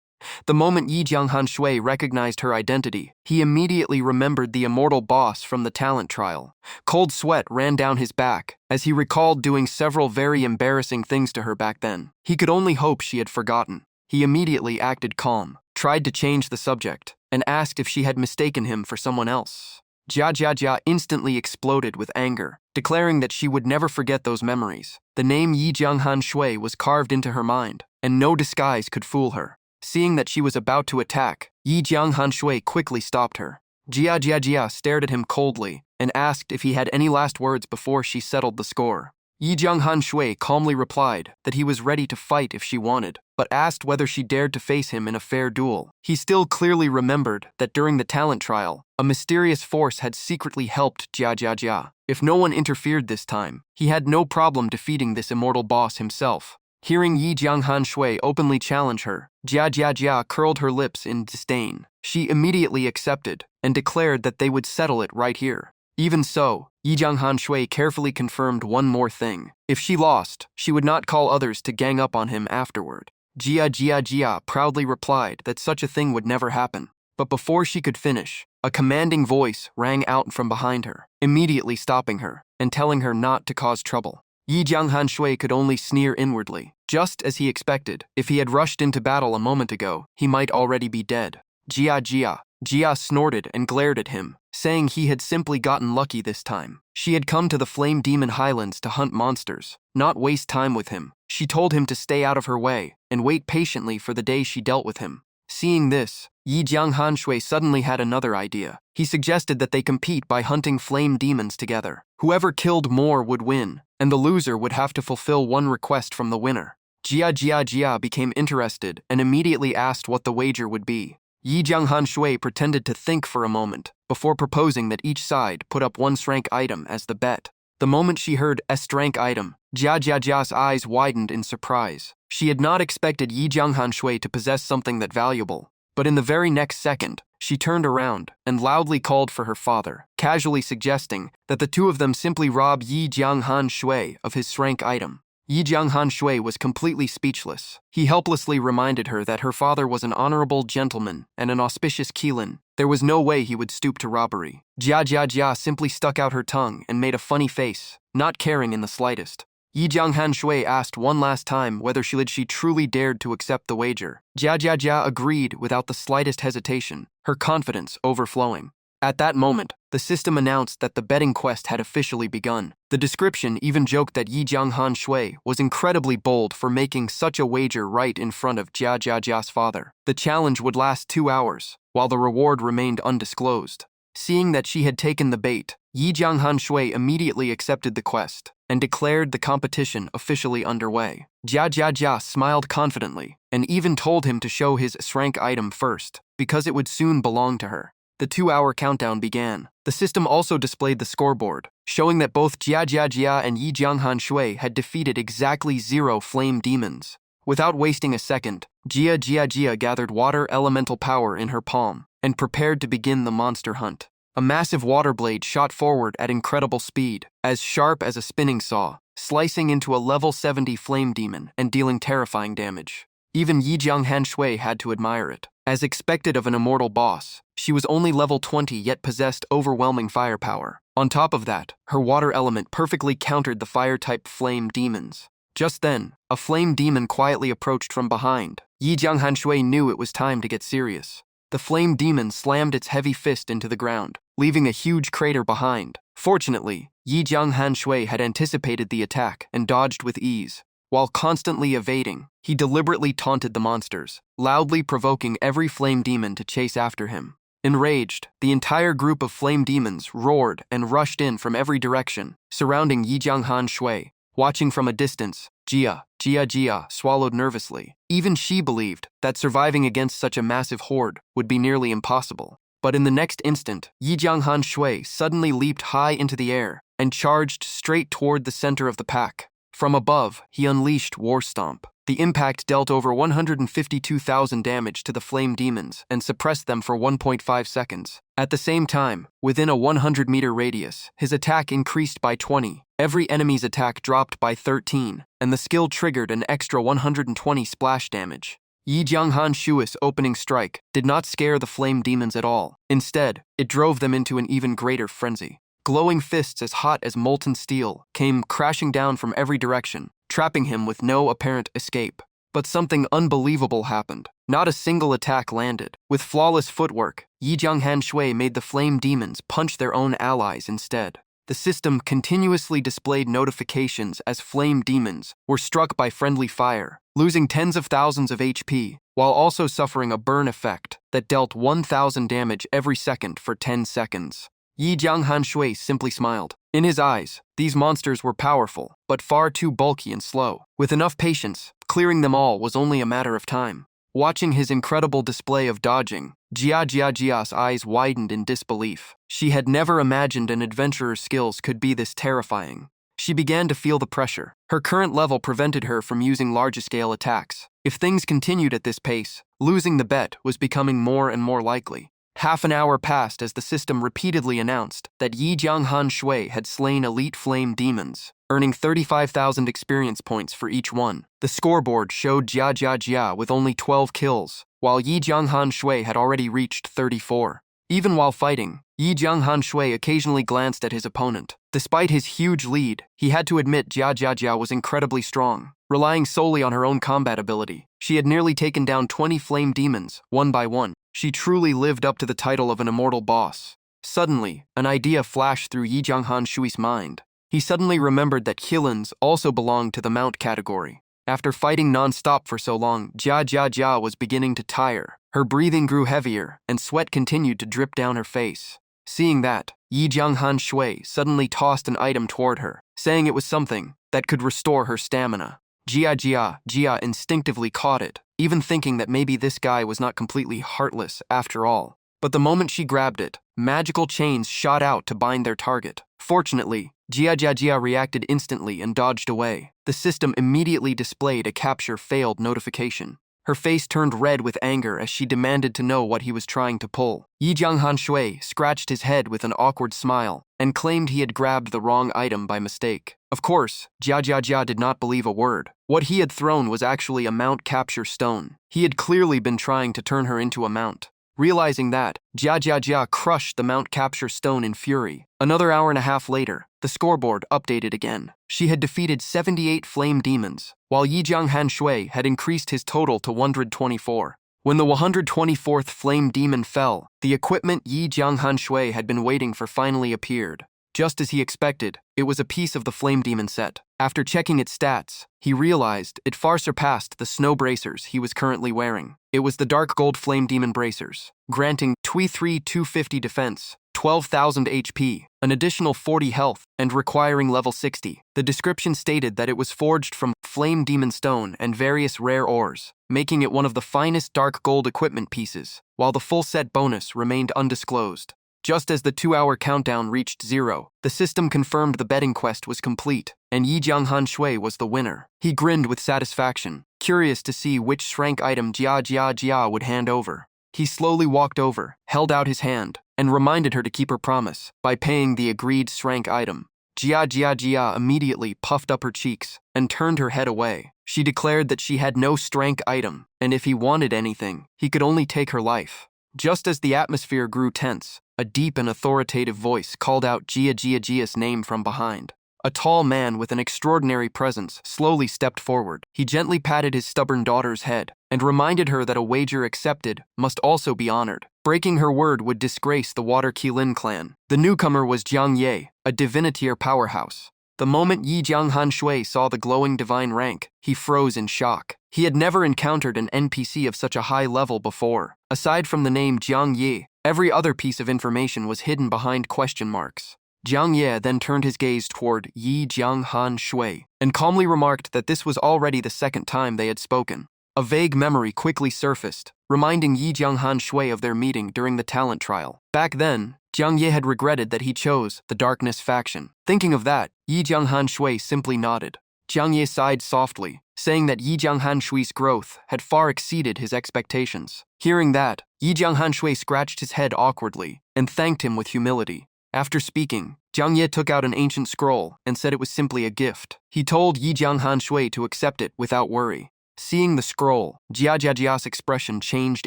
The moment Yi Jianghan Shui recognized her identity, he immediately remembered the immortal boss from the talent trial. Cold sweat ran down his back as he recalled doing several very embarrassing things to her back then. He could only hope she had forgotten. He immediately acted calm, tried to change the subject, and asked if she had mistaken him for someone else. Jia instantly exploded with anger, declaring that she would never forget those memories. The name Yi Jianghan Shui was carved into her mind, and no disguise could fool her. Seeing that she was about to attack, Yi Jianghan Shui quickly stopped her. Jia stared at him coldly and asked if he had any last words before she settled the score. Yi Jianghan Shui calmly replied that he was ready to fight if she wanted, but asked whether she dared to face him in a fair duel. He still clearly remembered that during the talent trial, a mysterious force had secretly helped Jia. If no one interfered this time, he had no problem defeating this immortal boss himself. Hearing Yi Jianghan Shui openly challenge her, Jia curled her lips in disdain. She immediately accepted and declared that they would settle it right here. Even so, Yi Jianghan Shui carefully confirmed one more thing. If she lost, she would not call others to gang up on him afterward. Jia proudly replied that such a thing would never happen. But before she could finish, a commanding voice rang out from behind her, immediately stopping her and telling her not to cause trouble. Yi Jianghan Shui could only sneer inwardly. Just as he expected, if he had rushed into battle a moment ago, he might already be dead. Jia snorted and glared at him, saying he had simply gotten lucky this time. She had come to the Flame Demon Highlands to hunt monsters, not waste time with him. She told him to stay out of her way and wait patiently for the day she dealt with him. Seeing this, Yi Jianghan Shui suddenly had another idea. He suggested that they compete by hunting flame demons together. Whoever killed more would win, and the loser would have to fulfill one request from the winner. Jia became interested and immediately asked what the wager would be. Yi Jianghan Shui pretended to think for a moment before proposing that each side put up one rank item as the bet. The moment she heard S rank item, Jia's eyes widened in surprise. She had not expected Yi Jianghan Shui to possess something that valuable, but in the very next second, she turned around and loudly called for her father, casually suggesting that the two of them simply rob Yi Jianghan Shui of his rank item. Yi Jianghan Shui was completely speechless. He helplessly reminded her that her father was an honorable gentleman and an auspicious Qilin. There was no way he would stoop to robbery. Jia simply stuck out her tongue and made a funny face, not caring in the slightest. Yi Jianghan Shui asked one last time whether she truly dared to accept the wager. Jia agreed without the slightest hesitation, her confidence overflowing. At that moment, the system announced that the betting quest had officially begun. The description even joked that Yi Jianghan Shui was incredibly bold for making such a wager right in front of Jia's father. The challenge would last 2 hours, while the reward remained undisclosed. Seeing that she had taken the bait, Yi Jianghan Shui immediately accepted the quest and declared the competition officially underway. Jia smiled confidently and even told him to show his rank item first, because it would soon belong to her. The 2-hour countdown began. The system also displayed the scoreboard, showing that both Jia and Yi Jianghan Shui had defeated exactly 0 flame demons. Without wasting a second, Jia gathered water elemental power in her palm and prepared to begin the monster hunt. A massive water blade shot forward at incredible speed, as sharp as a spinning saw, slicing into a level 70 flame demon and dealing terrifying damage. Even Yi Jianghan Shui had to admire it. As expected of an immortal boss, she was only level 20 yet possessed overwhelming firepower. On top of that, her water element perfectly countered the fire-type flame demons. Just then, a flame demon quietly approached from behind. Yi Jianghan Shui knew it was time to get serious. The flame demon slammed its heavy fist into the ground, leaving a huge crater behind. Fortunately, Yi Jianghan Shui had anticipated the attack and dodged with ease. While constantly evading, he deliberately taunted the monsters, loudly provoking every flame demon to chase after him. Enraged, the entire group of flame demons roared and rushed in from every direction, surrounding Yi Jianghan Shui. Watching from a distance, Jia swallowed nervously. Even she believed that surviving against such a massive horde would be nearly impossible. But in the next instant, Yi Jianghan Shui suddenly leaped high into the air and charged straight toward the center of the pack. From above, he unleashed War Stomp. The impact dealt over 152,000 damage to the flame demons and suppressed them for 1.5 seconds. At the same time, within a 100-meter radius, his attack increased by 20. Every enemy's attack dropped by 13, and the skill triggered an extra 120 splash damage. Yi Jianghan Shui's opening strike did not scare the flame demons at all. Instead, it drove them into an even greater frenzy. Glowing fists as hot as molten steel came crashing down from every direction, trapping him with no apparent escape. But something unbelievable happened. Not a single attack landed. With flawless footwork, Yi Jianghan Shui made the flame demons punch their own allies instead. The system continuously displayed notifications as flame demons were struck by friendly fire, losing tens of thousands of HP, while also suffering a burn effect that dealt 1,000 damage every second for 10 seconds. Yi Jianghan Shui simply smiled. In his eyes, these monsters were powerful, but far too bulky and slow. With enough patience, clearing them all was only a matter of time. Watching his incredible display of dodging, Jia's eyes widened in disbelief. She had never imagined an adventurer's skills could be this terrifying. She began to feel the pressure. Her current level prevented her from using large-scale attacks. If things continued at this pace, losing the bet was becoming more and more likely. Half an hour passed as the system repeatedly announced that Yi Jianghan Shui had slain elite flame demons, earning 35,000 experience points for each one. The scoreboard showed Jia with only 12 kills, while Yi Jianghan Shui had already reached 34. Even while fighting, Yi Jianghan Shui occasionally glanced at his opponent. Despite his huge lead, he had to admit Jia was incredibly strong. Relying solely on her own combat ability, she had nearly taken down 20 flame demons, one by one. She truly lived up to the title of an immortal boss. Suddenly, an idea flashed through Yi Jianghan Shui's mind. He suddenly remembered that Qilins also belonged to the mount category. After fighting non-stop for so long, Jia was beginning to tire. Her breathing grew heavier, and sweat continued to drip down her face. Seeing that, Yi Jianghan Shui suddenly tossed an item toward her, saying it was something that could restore her stamina. Jia instinctively caught it, even thinking that maybe this guy was not completely heartless after all. But the moment she grabbed it, magical chains shot out to bind their target. Fortunately, Jia reacted instantly and dodged away. The system immediately displayed a capture failed notification. Her face turned red with anger as she demanded to know what he was trying to pull. Yi Jianghan Shui scratched his head with an awkward smile and claimed he had grabbed the wrong item by mistake. Of course, Jia did not believe a word. What he had thrown was actually a mount capture stone. He had clearly been trying to turn her into a mount. Realizing that, Jia crushed the mount capture stone in fury. Another hour and a half later, the scoreboard updated again. She had defeated 78 flame demons, while Yi Jianghan Shui had increased his total to 124. When the 124th flame demon fell, the equipment Yi Jianghan Shui had been waiting for finally appeared. Just as he expected, it was a piece of the flame demon set. After checking its stats, he realized it far surpassed the snow bracers he was currently wearing. It was the dark gold flame demon bracers, granting 250 defense, 12,000 HP, an additional 40 health, and requiring level 60. The description stated that it was forged from flame demon stone and various rare ores, making it one of the finest dark gold equipment pieces, while the full set bonus remained undisclosed. Just as the 2-hour countdown reached 0, the system confirmed the betting quest was complete, and Yi Jianghan Shui was the winner. He grinned with satisfaction, curious to see which Shrank item Jia would hand over. He slowly walked over, held out his hand, and reminded her to keep her promise by paying the agreed Shrank item. Jia immediately puffed up her cheeks and turned her head away. She declared that she had no Shrank item, and if he wanted anything, he could only take her life. Just as the atmosphere grew tense, a deep and authoritative voice called out Jia's name from behind. A tall man with an extraordinary presence slowly stepped forward. He gently patted his stubborn daughter's head and reminded her that a wager accepted must also be honored. Breaking her word would disgrace the Water Qilin clan. The newcomer was Jiang Ye, a divinatier powerhouse. The moment Yi Jianghan Shui saw the glowing divine rank, he froze in shock. He had never encountered an NPC of such a high level before. Aside from the name Jiang Ye, every other piece of information was hidden behind question marks. Jiang Ye then turned his gaze toward Yi Jianghan Shui and calmly remarked that this was already the second time they had spoken. A vague memory quickly surfaced, reminding Yi Jianghan Shui of their meeting during the talent trial. Back then, Jiang Ye had regretted that he chose the Darkness faction. Thinking of that, Yi Jianghan Shui simply nodded. Jiang Ye sighed softly, saying that Yi Jianghan Shui's growth had far exceeded his expectations. Hearing that, Yi Jianghan Shui scratched his head awkwardly and thanked him with humility. After speaking, Jiang Ye took out an ancient scroll and said it was simply a gift. He told Yi Jianghan Shui to accept it without worry. Seeing the scroll, Jia's expression changed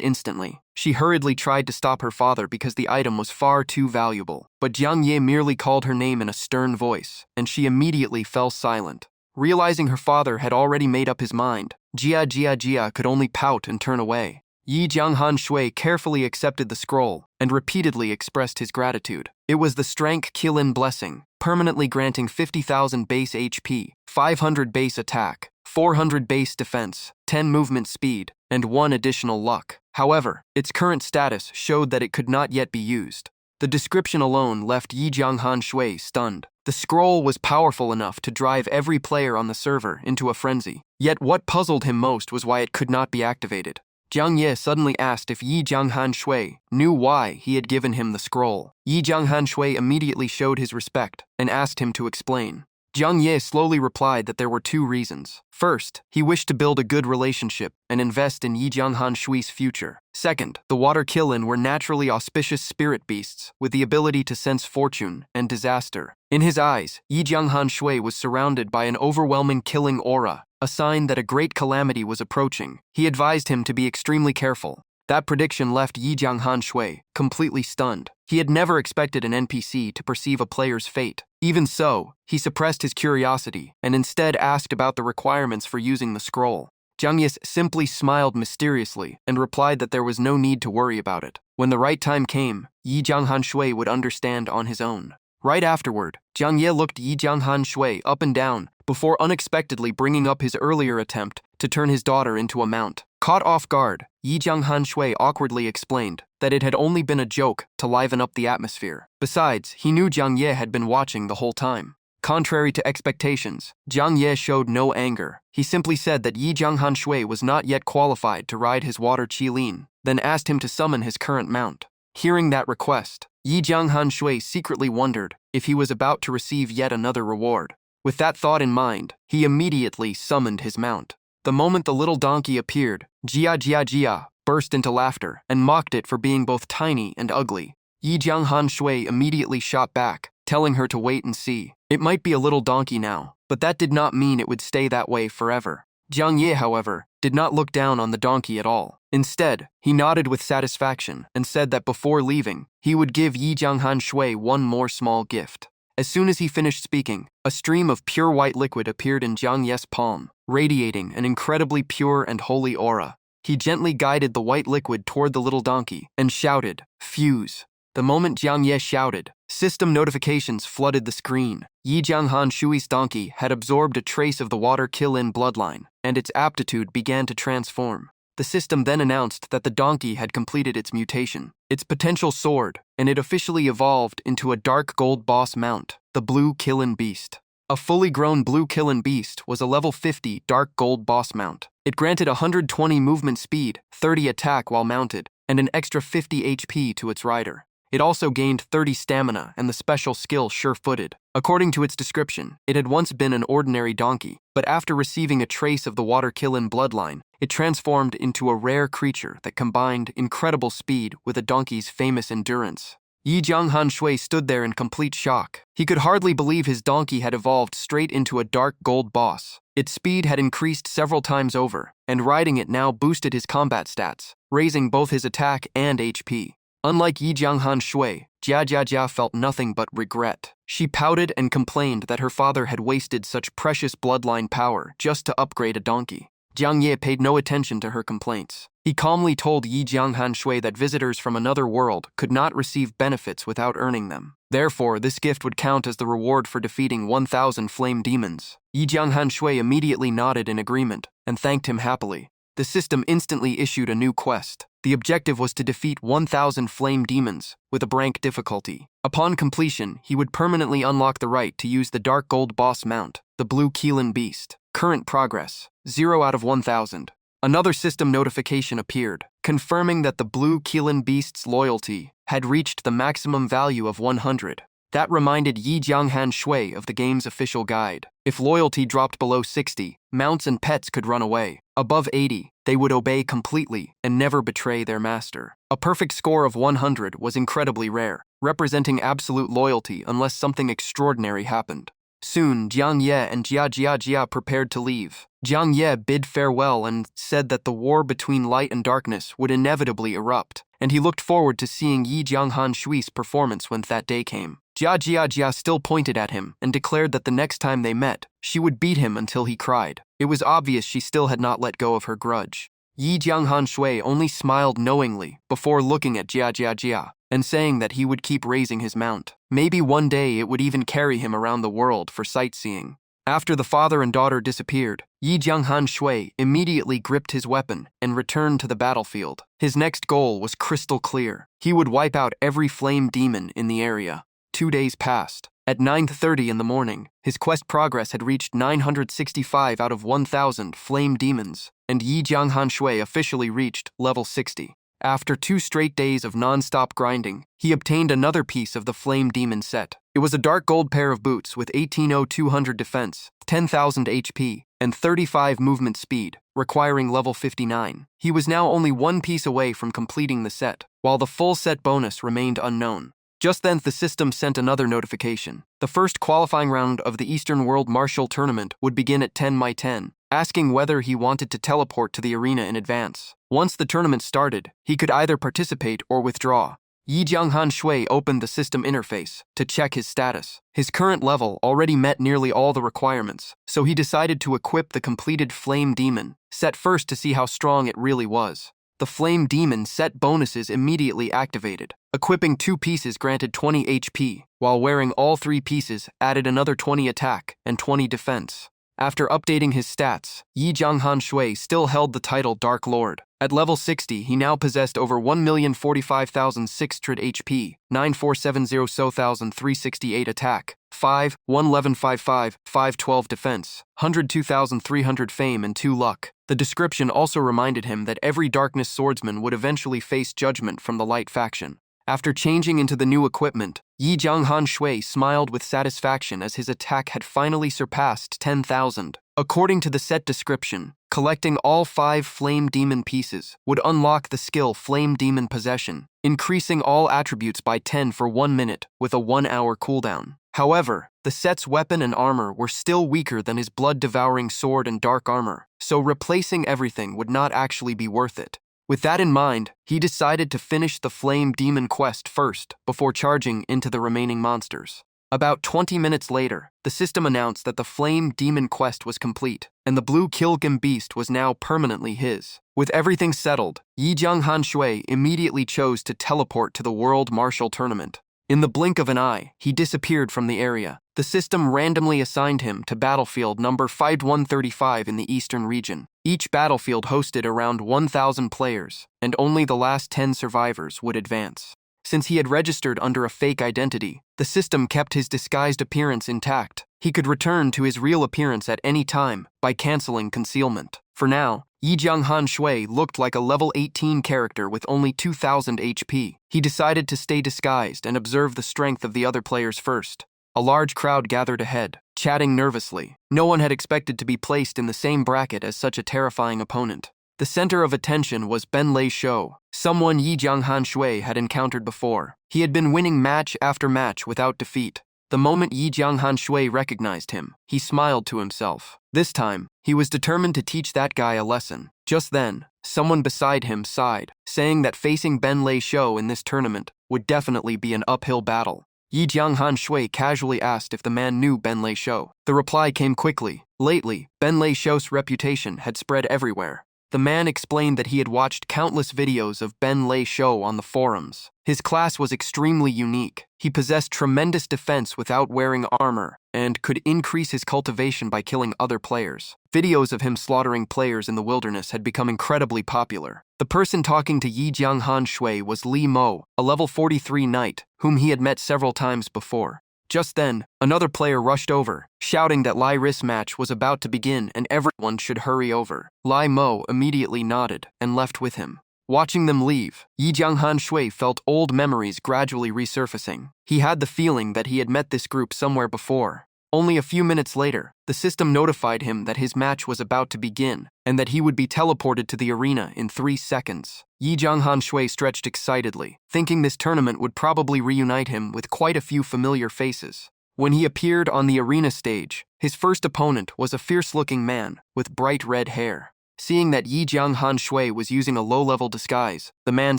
instantly. She hurriedly tried to stop her father because the item was far too valuable, but Jiang Ye merely called her name in a stern voice, and she immediately fell silent. Realizing her father had already made up his mind, Jia could only pout and turn away. Yi Jianghan Shui carefully accepted the scroll and repeatedly expressed his gratitude. It was the Strength Qilin blessing, permanently granting 50,000 base HP, 500 base attack, 400 base defense, 10 movement speed, and 1 additional luck. However, its current status showed that it could not yet be used. The description alone left Yi Jianghan Shui stunned. The scroll was powerful enough to drive every player on the server into a frenzy. Yet what puzzled him most was why it could not be activated. Jiang Ye suddenly asked if Yi Jianghan Shui knew why he had given him the scroll. Yi Jianghan Shui immediately showed his respect and asked him to explain. Jiang Ye slowly replied that there were 2 reasons. First, he wished to build a good relationship and invest in Yi Jianghan Shui's future. Second, the Water Qilin were naturally auspicious spirit beasts with the ability to sense fortune and disaster. In his eyes, Yi Jianghan Shui was surrounded by an overwhelming killing aura, a sign that a great calamity was approaching. He advised him to be extremely careful. That prediction left Yi Jianghan Shui completely stunned. He had never expected an NPC to perceive a player's fate. Even so, he suppressed his curiosity and instead asked about the requirements for using the scroll. Jiang Ye simply smiled mysteriously and replied that there was no need to worry about it. When the right time came, Yi Jianghan Shui would understand on his own. Right afterward, Jiang Ye looked Yi Jianghan Shui up and down before unexpectedly bringing up his earlier attempt to turn his daughter into a mount. Caught off guard, Yi Jianghan Shui awkwardly explained that it had only been a joke to liven up the atmosphere. Besides, he knew Jiang Ye had been watching the whole time. Contrary to expectations, Jiang Ye showed no anger. He simply said that Yi Jianghan Shui was not yet qualified to ride his water Qilin, then asked him to summon his current mount. Hearing that request, Yi Jianghan Shui secretly wondered if he was about to receive yet another reward. With that thought in mind, he immediately summoned his mount. The moment the little donkey appeared, Jia Jia Jia burst into laughter and mocked it for being both tiny and ugly. Yi Jianghan Shui immediately shot back, telling her to wait and see. It might be a little donkey now, but that did not mean it would stay that way forever. Jiang Ye, however, did not look down on the donkey at all. Instead, he nodded with satisfaction and said that before leaving, he would give Yi Jianghan Shui one more small gift. As soon as he finished speaking, a stream of pure white liquid appeared in Jiang Ye's palm, radiating an incredibly pure and holy aura. He gently guided the white liquid toward the little donkey and shouted, "Fuse." The moment Jiang Ye shouted, system notifications flooded the screen. Yi Jianghan Shui's donkey had absorbed a trace of the water Qilin bloodline, and its aptitude began to transform. The system then announced that the donkey had completed its mutation. Its potential soared, and it officially evolved into a dark gold boss mount, the Blue Qilin Beast. A fully grown Blue Qilin Beast was a level 50 dark gold boss mount. It granted 120 movement speed, 30 attack while mounted, and an extra 50 HP to its rider. It also gained 30 stamina and the special skill Sure-Footed. According to its description, it had once been an ordinary donkey, but after receiving a trace of the water Qilin bloodline, it transformed into a rare creature that combined incredible speed with a donkey's famous endurance. Yi Jianghan Shui stood there in complete shock. He could hardly believe his donkey had evolved straight into a dark gold boss. Its speed had increased several times over, and riding it now boosted his combat stats, raising both his attack and HP. Unlike Yi Jianghan Shui, Jia Jia Jia felt nothing but regret. She pouted and complained that her father had wasted such precious bloodline power just to upgrade a donkey. Jiang Ye paid no attention to her complaints. He calmly told Yi Jianghan Shui that visitors from another world could not receive benefits without earning them. Therefore, this gift would count as the reward for defeating 1,000 flame demons. Yi Jianghan Shui immediately nodded in agreement and thanked him happily. The system instantly issued a new quest. The objective was to defeat 1,000 flame demons with a rank difficulty. Upon completion, he would permanently unlock the right to use the dark gold boss mount, the Blue Qilin Beast. Current progress, 0 out of 1,000. Another system notification appeared, confirming that the Blue Qilin Beast's loyalty had reached the maximum value of 100. That reminded Yi Jianghan Shui of the game's official guide. If loyalty dropped below 60, mounts and pets could run away. Above 80, they would obey completely and never betray their master. A perfect score of 100 was incredibly rare, representing absolute loyalty unless something extraordinary happened. Soon, Jiang Ye and Jia Jia Jia prepared to leave. Jiang Ye bid farewell and said that the war between light and darkness would inevitably erupt, and he looked forward to seeing Yi Jianghan Shui's performance when that day came. Jia Jia Jia still pointed at him and declared that the next time they met, she would beat him until he cried. It was obvious she still had not let go of her grudge. Yi Jianghan Shui only smiled knowingly before looking at Jia Jia Jia and saying that he would keep raising his mount. Maybe one day it would even carry him around the world for sightseeing. After the father and daughter disappeared, Yi Jianghan Shui immediately gripped his weapon and returned to the battlefield. His next goal was crystal clear. He would wipe out every flame demon in the area. 2 days passed. At 9:30 in the morning, his quest progress had reached 965 out of 1,000 flame demons, and Yi Jianghan Shui officially reached level 60. After 2 straight days of non-stop grinding, he obtained another piece of the flame demon set. It was a dark gold pair of boots with 18,200 defense, 10,000 HP, and 35 movement speed, requiring level 59. He was now only 1 piece away from completing the set, while the full set bonus remained unknown. Just then, the system sent another notification. The first qualifying round of the Eastern World Martial Tournament would begin at 10 by 10, asking whether he wanted to teleport to the arena in advance. Once the tournament started, he could either participate or withdraw. Yi Jianghan Shui opened the system interface to check his status. His current level already met nearly all the requirements, so he decided to equip the completed Flame Demon, set first to see how strong it really was. The Flame Demon set bonuses immediately activated. Equipping 2 pieces granted 20 HP, while wearing all 3 pieces added another 20 attack and 20 defense. After updating his stats, Yi Jianghan Shui still held the title Dark Lord. At level 60, he now possessed over 1,045,600 HP, 9470,368 attack, 51155, 512 defense, 102,300 fame and 2 luck. The description also reminded him that every darkness swordsman would eventually face judgment from the light faction. After changing into the new equipment, Yi Jianghan Shui smiled with satisfaction as his attack had finally surpassed 10,000. According to the set description, collecting all 5 Flame Demon pieces would unlock the skill Flame Demon Possession, increasing all attributes by 10 for 1 minute with a 1-hour cooldown. However, the set's weapon and armor were still weaker than his blood-devouring sword and dark armor, so replacing everything would not actually be worth it. With that in mind, he decided to finish the Flame Demon quest first before charging into the remaining monsters. About 20 minutes later, the system announced that the Flame Demon quest was complete, and the blue Kilgrim beast was now permanently his. With everything settled, Yi Jianghan Shui immediately chose to teleport to the World Martial Tournament. In the blink of an eye, he disappeared from the area. The system randomly assigned him to battlefield number 5135 in the eastern region. Each battlefield hosted around 1,000 players, and only the last 10 survivors would advance. Since he had registered under a fake identity, the system kept his disguised appearance intact. He could return to his real appearance at any time by canceling concealment. For now, Yi Jianghan Shui looked like a level 18 character with only 2,000 HP. He decided to stay disguised and observe the strength of the other players first. A large crowd gathered ahead, chatting nervously. No one had expected to be placed in the same bracket as such a terrifying opponent. The center of attention was Ben Lei Shou, someone Yi Jianghan Shui had encountered before. He had been winning match after match without defeat. The moment Yi Jianghan Shui recognized him, he smiled to himself. This time, he was determined to teach that guy a lesson. Just then, someone beside him sighed, saying that facing Ben Lei Shou in this tournament would definitely be an uphill battle. Yi Jianghan Shui casually asked if the man knew Ben Lei Shou. The reply came quickly. Lately, Ben Lei Shou's reputation had spread everywhere. The man explained that he had watched countless videos of Ben Lei Shou on the forums. His class was extremely unique. He possessed tremendous defense without wearing armor, and could increase his cultivation by killing other players. Videos of him slaughtering players in the wilderness had become incredibly popular. The person talking to Yi Jianghan Shui was Li Mo, a level 43 knight, whom he had met several times before. Just then, another player rushed over, shouting that Lai Ri's match was about to begin and everyone should hurry over. Li Mo immediately nodded and left with him. Watching them leave, Yi Jianghan Shui felt old memories gradually resurfacing. He had the feeling that he had met this group somewhere before. Only a few minutes later, the system notified him that his match was about to begin and that he would be teleported to the arena in 3 seconds. Yi Jianghan Shui stretched excitedly, thinking this tournament would probably reunite him with quite a few familiar faces. When he appeared on the arena stage, his first opponent was a fierce-looking man with bright red hair. Seeing that Yi Jianghan Shui was using a low-level disguise, the man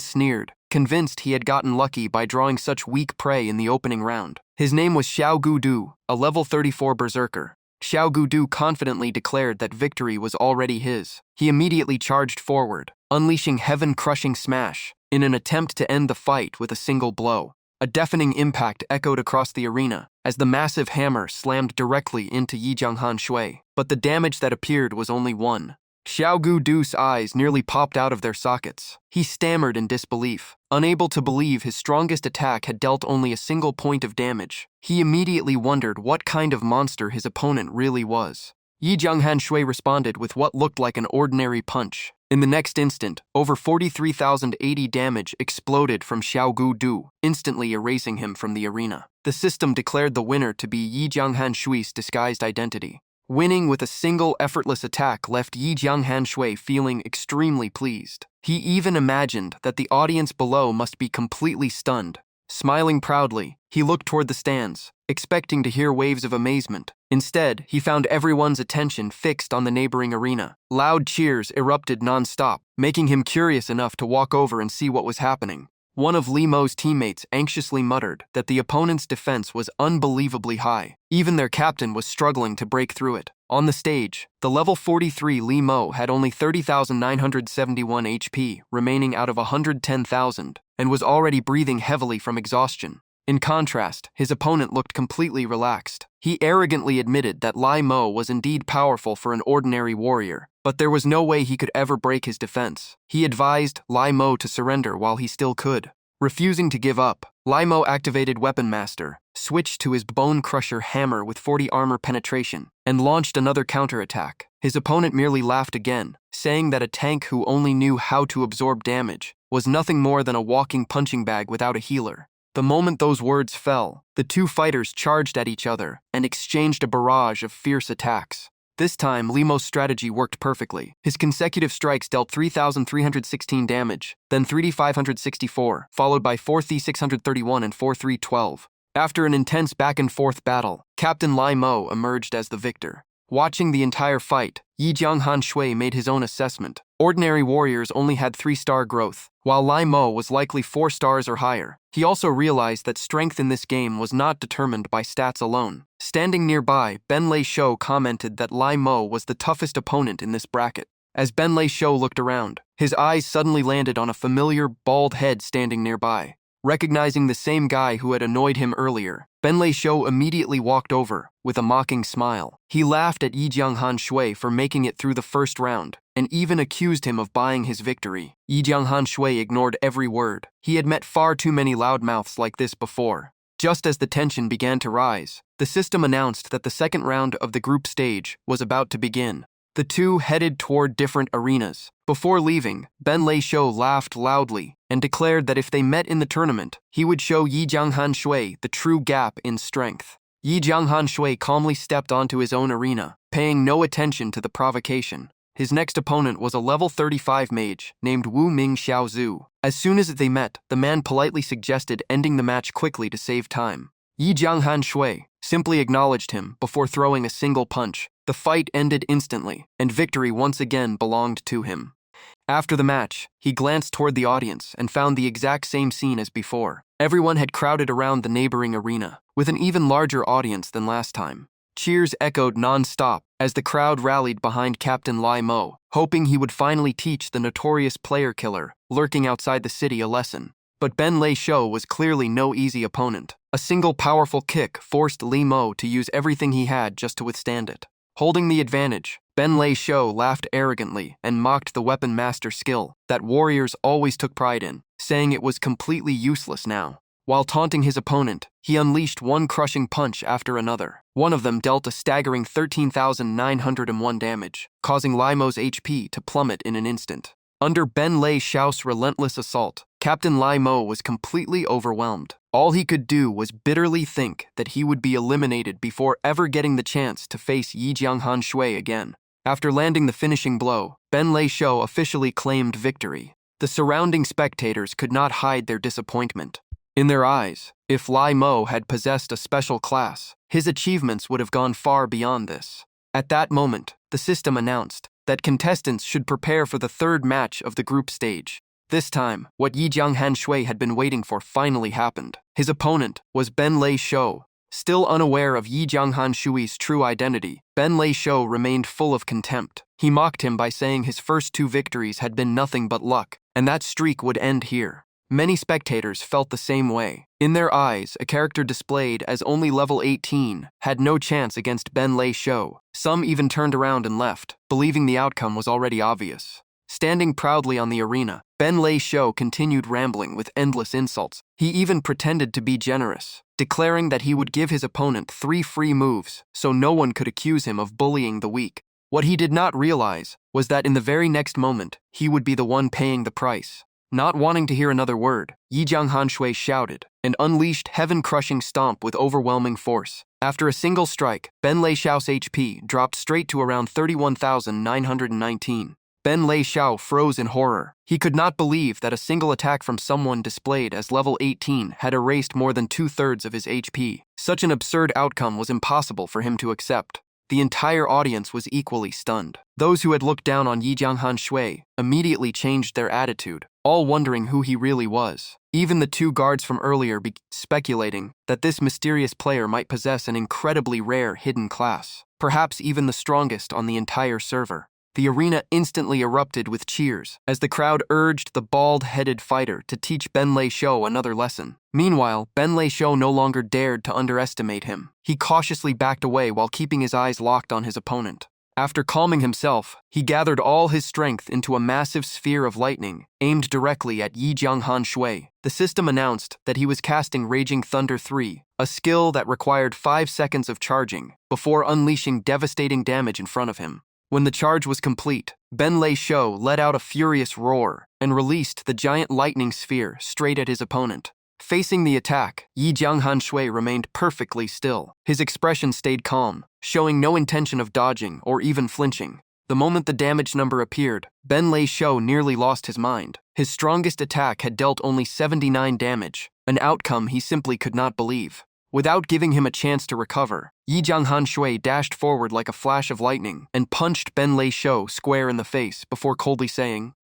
sneered, convinced he had gotten lucky by drawing such weak prey in the opening round. His name was Xiao Gudu, a level 34 berserker. Xiao Gudu confidently declared that victory was already his. He immediately charged forward, unleashing heaven-crushing smash, in an attempt to end the fight with a single blow. A deafening impact echoed across the arena as the massive hammer slammed directly into Yi Jianghan Shui, but the damage that appeared was only one. Xiao Gudu's eyes nearly popped out of their sockets. He stammered in disbelief, unable to believe his strongest attack had dealt only a single point of damage. He immediately wondered what kind of monster his opponent really was. Yi Jianghan Shui responded with what looked like an ordinary punch. In the next instant, over 43,080 damage exploded from Xiao Gudu, instantly erasing him from the arena. The system declared the winner to be Yi Jianghan Shui's disguised identity. Winning with a single effortless attack left Yi Jianghan Shui feeling extremely pleased. He even imagined that the audience below must be completely stunned. Smiling proudly, he looked toward the stands, expecting to hear waves of amazement. Instead, he found everyone's attention fixed on the neighboring arena. Loud cheers erupted non-stop, making him curious enough to walk over and see what was happening. One of Li Mo's teammates anxiously muttered that the opponent's defense was unbelievably high. Even their captain was struggling to break through it. On the stage, the level 43 Li Mo had only 30,971 HP remaining out of 110,000 and was already breathing heavily from exhaustion. In contrast, his opponent looked completely relaxed. He arrogantly admitted that Lai Mo was indeed powerful for an ordinary warrior, but there was no way he could ever break his defense. He advised Lai Mo to surrender while he still could. Refusing to give up, Lai Mo activated Weapon Master, switched to his Bone Crusher hammer with 40 armor penetration, and launched another counterattack. His opponent merely laughed again, saying that a tank who only knew how to absorb damage was nothing more than a walking punching bag without a healer. The moment those words fell, the two fighters charged at each other and exchanged a barrage of fierce attacks. This time, Lai Mo's strategy worked perfectly. His consecutive strikes dealt 3,316 damage, then 3,564, followed by 4,631 and 4,312. After an intense back-and-forth battle, Captain Lai Mo emerged as the victor. Watching the entire fight, Yi Jianghan Shui made his own assessment. Ordinary warriors only had 3-star growth, while Lai Mo was likely 4 stars or higher. He also realized that strength in this game was not determined by stats alone. Standing nearby, Ben Lei Shou commented that Lai Mo was the toughest opponent in this bracket. As Ben Lei Shou looked around, his eyes suddenly landed on a familiar, bald head standing nearby. Recognizing the same guy who had annoyed him earlier, Ben Lei Shou immediately walked over, with a mocking smile. He laughed at Yi Jianghan Shui for making it through the first round, and even accused him of buying his victory. Yi Jianghan Shui ignored every word. He had met far too many loudmouths like this before. Just as the tension began to rise, the system announced that the second round of the group stage was about to begin. The two headed toward different arenas. Before leaving, Ben Lei Shou laughed loudly and declared that if they met in the tournament, he would show Yi Jianghan Shui the true gap in strength. Yi Jianghan Shui calmly stepped onto his own arena, paying no attention to the provocation. His next opponent was a level 35 mage named Wu Ming Xiaozhu. As soon as they met, the man politely suggested ending the match quickly to save time. Yi Jianghan Shui simply acknowledged him before throwing a single punch. The fight ended instantly, and victory once again belonged to him. After the match, he glanced toward the audience and found the exact same scene as before. Everyone had crowded around the neighboring arena, with an even larger audience than last time. Cheers echoed non-stop as the crowd rallied behind Captain Lai Mo, hoping he would finally teach the notorious player killer lurking outside the city a lesson. But Ben Lei Shou was clearly no easy opponent. A single powerful kick forced Lai Mo to use everything he had just to withstand it. Holding the advantage, Ben Lei Shou laughed arrogantly and mocked the Weapon Master skill that warriors always took pride in, saying it was completely useless now. While taunting his opponent, he unleashed one crushing punch after another. One of them dealt a staggering 13,901 damage, causing Lai Mo's HP to plummet in an instant. Under Ben Lei Shou's relentless assault, Captain Lai Mo was completely overwhelmed. All he could do was bitterly think that he would be eliminated before ever getting the chance to face Yi Jianghan Shui again. After landing the finishing blow, Ben Lei Shou officially claimed victory. The surrounding spectators could not hide their disappointment. In their eyes, if Lai Mo had possessed a special class, his achievements would have gone far beyond this. At that moment, the system announced that contestants should prepare for the third match of the group stage. This time, what Yi Jianghan Shui had been waiting for finally happened. His opponent was Ben Lei Shou. Still unaware of Yi Jianghan Shui's true identity, Ben Lei Shou remained full of contempt. He mocked him by saying his first 2 victories had been nothing but luck, and that streak would end here. Many spectators felt the same way. In their eyes, a character displayed as only level 18 had no chance against Ben Lei Shou. Some even turned around and left, believing the outcome was already obvious. Standing proudly on the arena, Ben Lei Shou continued rambling with endless insults. He even pretended to be generous, declaring that he would give his opponent 3 free moves so no one could accuse him of bullying the weak. What he did not realize was that in the very next moment, he would be the one paying the price. Not wanting to hear another word, Yi Jianghan Shui shouted and unleashed heaven-crushing stomp with overwhelming force. After a single strike, Ben Lei Shou's HP dropped straight to around 31,919. Ben Lei Shou froze in horror. He could not believe that a single attack from someone displayed as level 18 had erased more than 2/3 of his HP. Such an absurd outcome was impossible for him to accept. The entire audience was equally stunned. Those who had looked down on Yi Jianghan Shui immediately changed their attitude, all wondering who he really was. Even the 2 guards from earlier began speculating that this mysterious player might possess an incredibly rare hidden class, perhaps even the strongest on the entire server. the arena instantly erupted with cheers as the crowd urged the bald-headed fighter to teach Ben Lei Shou another lesson. Meanwhile, Ben Lei Shou no longer dared to underestimate him. He cautiously backed away while keeping his eyes locked on his opponent. After calming himself, he gathered all his strength into a massive sphere of lightning, aimed directly at Yi Jianghan Shui. The system announced that he was casting Raging Thunder 3, a skill that required 5 seconds of charging, before unleashing devastating damage in front of him. When the charge was complete, Ben Lei Shou let out a furious roar and released the giant lightning sphere straight at his opponent. Facing the attack, Yi Jianghan Shui remained perfectly still. His expression stayed calm, showing no intention of dodging or even flinching. The moment the damage number appeared, Ben Lei Shou nearly lost his mind. His strongest attack had dealt only 79 damage, an outcome he simply could not believe. Without giving him a chance to recover, Yi Jianghan Shui dashed forward like a flash of lightning and punched Ben Lei Shou square in the face before coldly saying,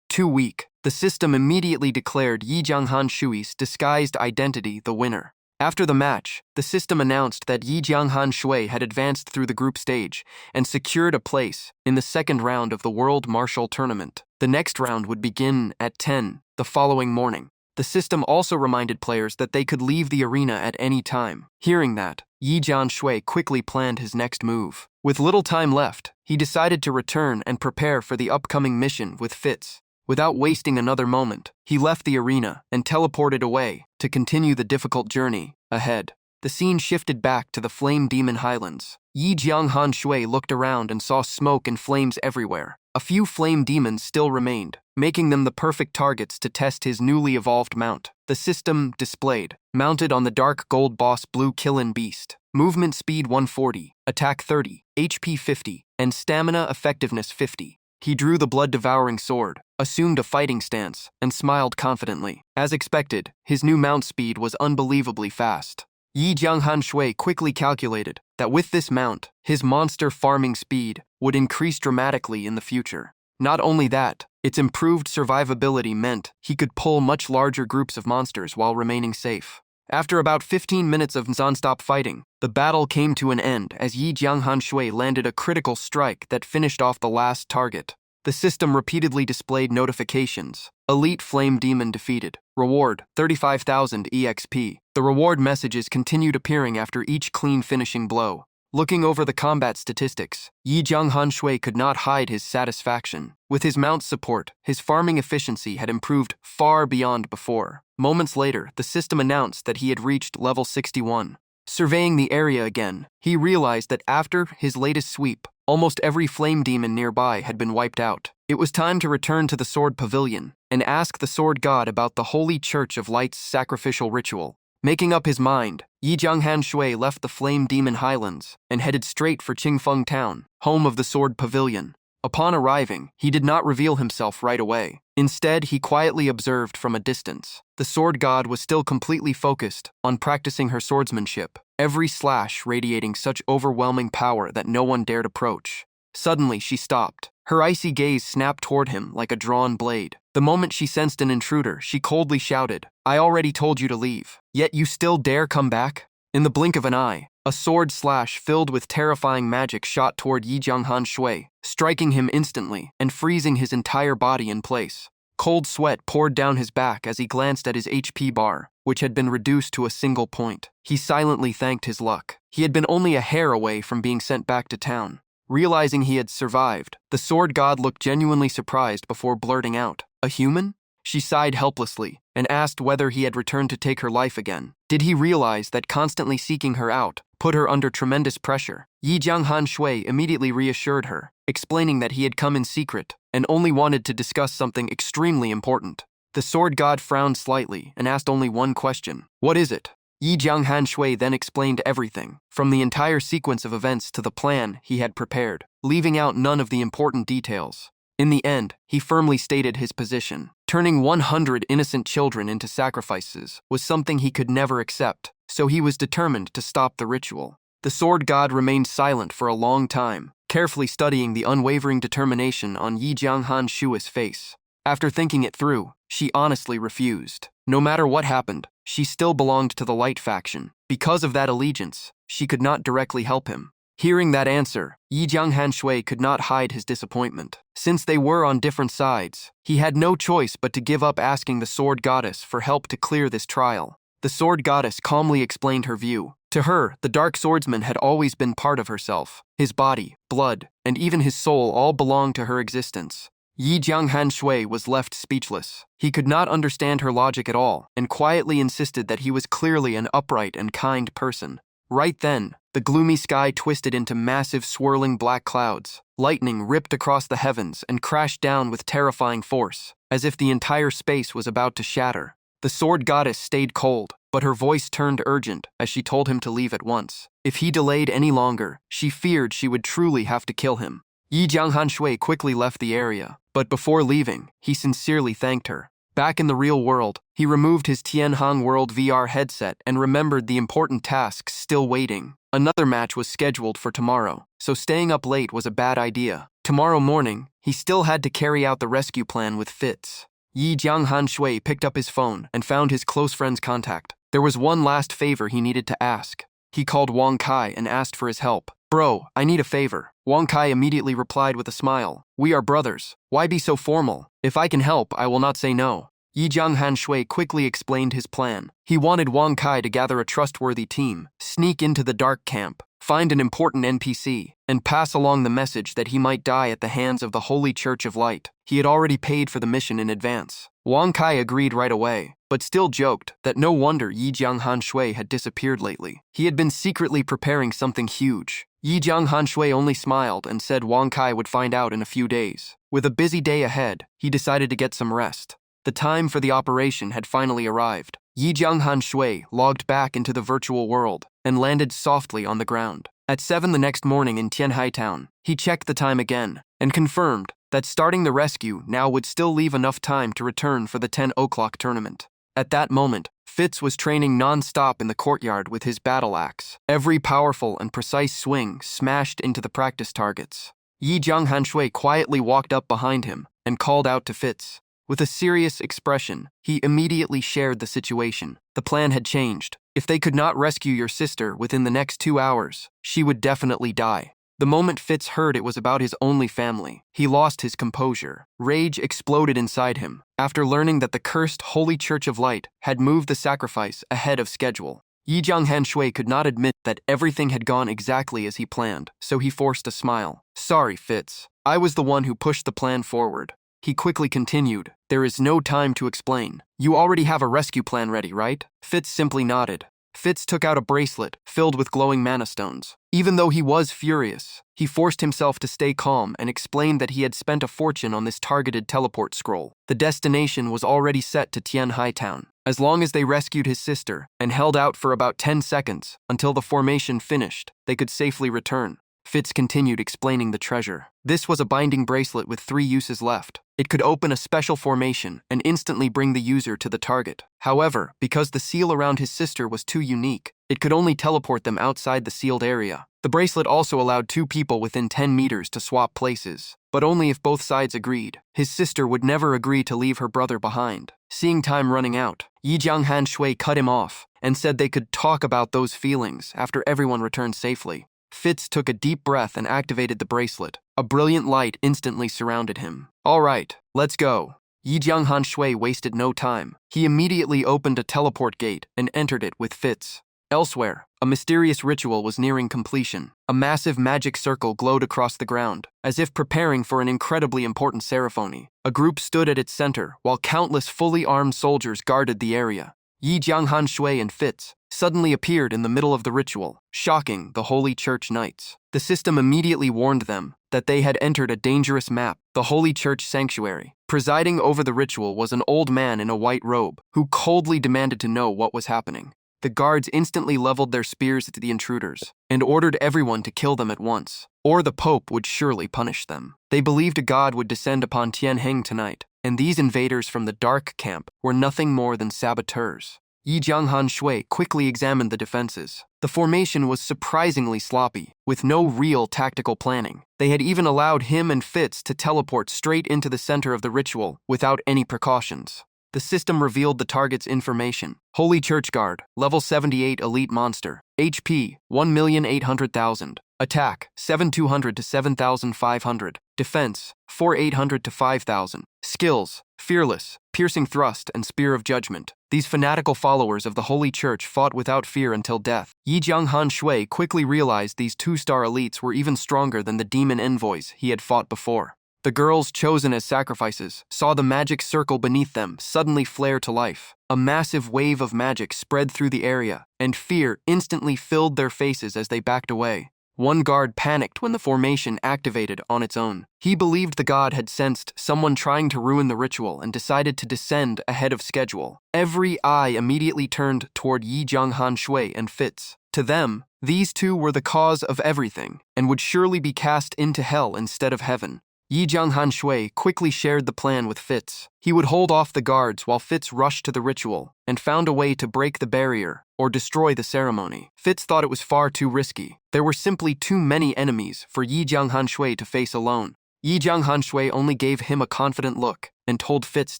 "Too weak." The system immediately declared Yi Jianghan Shui's disguised identity the winner. After the match, the system announced that Yi Jianghan Shui had advanced through the group stage and secured a place in the second round of the World Martial Tournament. The next round would begin at 10 the following morning. The system also reminded players that they could leave the arena at any time. Hearing that, Yi Jianghan Shui quickly planned his next move. With little time left, he decided to return and prepare for the upcoming mission with Fitz. Without wasting another moment, he left the arena and teleported away to continue the difficult journey ahead. The scene shifted back to the Flame Demon Highlands. Yi Jianghan Shui looked around and saw smoke and flames everywhere. A few flame demons still remained, making them the perfect targets to test his newly evolved mount. The system displayed, mounted on the dark gold boss Blue Killin Beast. Movement speed 140, attack 30, HP 50, and stamina effectiveness 50. He drew the blood-devouring sword, assumed a fighting stance, and smiled confidently. As expected, his new mount speed was unbelievably fast. Yi Jianghan Shui quickly calculated that with this mount, his monster farming speed would increase dramatically in the future. Not only that, its improved survivability meant he could pull much larger groups of monsters while remaining safe. After about 15 minutes of non-stop fighting, the battle came to an end as Yi Jianghan Shui landed a critical strike that finished off the last target. The system repeatedly displayed notifications. Elite Flame Demon defeated. Reward, 35,000 EXP. The reward messages continued appearing after each clean finishing blow. Looking over the combat statistics, Yi Jianghan Shui could not hide his satisfaction. With his mount's support, his farming efficiency had improved far beyond before. Moments later, the system announced that he had reached level 61. Surveying the area again, he realized that after his latest sweep, almost every flame demon nearby had been wiped out. It was time to return to the Sword Pavilion and ask the Sword God about the Holy Church of Light's sacrificial ritual. Making up his mind, Yi Jianghan Shui left the Flame Demon Highlands and headed straight for Qingfeng Town, home of the Sword Pavilion. Upon arriving, he did not reveal himself right away. Instead, he quietly observed from a distance. The Sword God was still completely focused on practicing her swordsmanship, every slash radiating such overwhelming power that no one dared approach. Suddenly, she stopped. Her icy gaze snapped toward him like a drawn blade. The moment she sensed an intruder, she coldly shouted, "I already told you to leave, yet you still dare come back?" In the blink of an eye, a sword slash filled with terrifying magic shot toward Yi Jianghan Shui, striking him instantly and freezing his entire body in place. Cold sweat poured down his back as he glanced at his HP bar, which had been reduced to a single point. He silently thanked his luck. He had been only a hair away from being sent back to town. Realizing he had survived, the Sword God looked genuinely surprised before blurting out, "A human?" She sighed helplessly and asked whether he had returned to take her life again. Did he realize that constantly seeking her out put her under tremendous pressure? Yi Jianghan Shui immediately reassured her, explaining that he had come in secret and only wanted to discuss something extremely important. The Sword God frowned slightly and asked only one question. "What is it?" Yi Jianghan Shui then explained everything, from the entire sequence of events to the plan he had prepared, leaving out none of the important details. In the end, he firmly stated his position. Turning 100 innocent children into sacrifices was something he could never accept, so he was determined to stop the ritual. The Sword God remained silent for a long time, carefully studying the unwavering determination on Yi Jianghan Shui's face. After thinking it through, she honestly refused. No matter what happened, she still belonged to the Light faction. Because of that allegiance, she could not directly help him. Hearing that answer, Yi Jianghan Shui could not hide his disappointment. Since they were on different sides, he had no choice but to give up asking the sword goddess for help to clear this trial. The sword goddess calmly explained her view. To her, the dark swordsman had always been part of herself. His body, blood, and even his soul all belonged to her existence. Yi Jianghan Shui was left speechless. He could not understand her logic at all, and quietly insisted that he was clearly an upright and kind person. Right then, the gloomy sky twisted into massive swirling black clouds. Lightning ripped across the heavens and crashed down with terrifying force, as if the entire space was about to shatter. The sword goddess stayed cold, but her voice turned urgent as she told him to leave at once. If he delayed any longer, she feared she would truly have to kill him. Yi Jianghan Shui quickly left the area, but before leaving, he sincerely thanked her. Back in the real world, he removed his Tianhong World VR headset and remembered the important tasks still waiting. Another match was scheduled for tomorrow, so staying up late was a bad idea. Tomorrow morning, he still had to carry out the rescue plan with Fitz. Yi Jianghan Shui picked up his phone and found his close friend's contact. There was one last favor he needed to ask. He called Wang Kai and asked for his help. "Bro, I need a favor." Wang Kai immediately replied with a smile. "We are brothers. Why be so formal? If I can help, I will not say no." Yi Jianghan Shui quickly explained his plan. He wanted Wang Kai to gather a trustworthy team, sneak into the dark camp, find an important NPC, and pass along the message that he might die at the hands of the Holy Church of Light. He had already paid for the mission in advance. Wang Kai agreed right away, but still joked that no wonder Yi Jianghan Shui had disappeared lately. He had been secretly preparing something huge. Yi Jianghan Shui only smiled and said Wang Kai would find out in a few days. With a busy day ahead, he decided to get some rest. The time for the operation had finally arrived. Yi Jianghan Shui logged back into the virtual world and landed softly on the ground. At 7 the next morning in Tianhai Town, he checked the time again and confirmed that starting the rescue now would still leave enough time to return for the 10 o'clock tournament. At that moment, Fitz was training non-stop in the courtyard with his battle axe. Every powerful and precise swing smashed into the practice targets. Yi Jianghan Shui quietly walked up behind him and called out to Fitz. With a serious expression, he immediately shared the situation. The plan had changed. If they could not rescue your sister within the next 2 hours, she would definitely die. The moment Fitz heard it was about his only family, he lost his composure. Rage exploded inside him after learning that the cursed Holy Church of Light had moved the sacrifice ahead of schedule. Yi Jianghan Shui could not admit that everything had gone exactly as he planned, so he forced a smile. "Sorry, Fitz. I was the one who pushed the plan forward." He quickly continued, "There is no time to explain. You already have a rescue plan ready, right?" Fitz simply nodded. Fitz took out a bracelet filled with glowing mana stones. Even though he was furious, he forced himself to stay calm and explained that he had spent a fortune on this targeted teleport scroll. The destination was already set to Tianhai Town. As long as they rescued his sister and held out for about 10 seconds until the formation finished, they could safely return. Fitz continued explaining the treasure. This was a binding bracelet with 3 uses left. It could open a special formation and instantly bring the user to the target. However, because the seal around his sister was too unique, it could only teleport them outside the sealed area. The bracelet also allowed 2 people within 10 meters to swap places, but only if both sides agreed. His sister would never agree to leave her brother behind. Seeing time running out, Yi Jianghan Shui cut him off and said they could talk about those feelings after everyone returned safely. Fitz took a deep breath and activated the bracelet. A brilliant light instantly surrounded him. "All right, let's go." Yi Jianghan Shui wasted no time. He immediately opened a teleport gate and entered it with Fitz. Elsewhere, a mysterious ritual was nearing completion. A massive magic circle glowed across the ground, as if preparing for an incredibly important ceremony. A group stood at its center, while countless fully armed soldiers guarded the area. Yi Jianghan Shui and Fitz suddenly appeared in the middle of the ritual, shocking the Holy Church Knights. The system immediately warned them that they had entered a dangerous map, the Holy Church Sanctuary. Presiding over the ritual was an old man in a white robe, who coldly demanded to know what was happening. The guards instantly leveled their spears at the intruders and ordered everyone to kill them at once, or the Pope would surely punish them. They believed a god would descend upon Tianheng tonight, and these invaders from the dark camp were nothing more than saboteurs. Yi Jianghan Shui quickly examined the defenses. The formation was surprisingly sloppy, with no real tactical planning. They had even allowed him and Fitz to teleport straight into the center of the ritual without any precautions. The system revealed the target's information. Holy Church Guard, level 78 elite monster, HP 1,800,000. Attack, 7,200 to 7,500. Defense, 4,800 to 5,000. Skills, Fearless, Piercing Thrust, and Spear of Judgment. These fanatical followers of the Holy Church fought without fear until death. Yi Jianghan Shui quickly realized these two-star elites were even stronger than the demon envoys he had fought before. The girls chosen as sacrifices saw the magic circle beneath them suddenly flare to life. A massive wave of magic spread through the area, and fear instantly filled their faces as they backed away. One guard panicked when the formation activated on its own. He believed the god had sensed someone trying to ruin the ritual and decided to descend ahead of schedule. Every eye immediately turned toward Yi Jianghan Shui and Fitz. To them, these two were the cause of everything and would surely be cast into hell instead of heaven. Yi Jianghan Shui quickly shared the plan with Fitz. He would hold off the guards while Fitz rushed to the ritual and found a way to break the barrier or destroy the ceremony. Fitz thought it was far too risky. There were simply too many enemies for Yi Jianghan Shui to face alone. Yi Jianghan Shui only gave him a confident look and told Fitz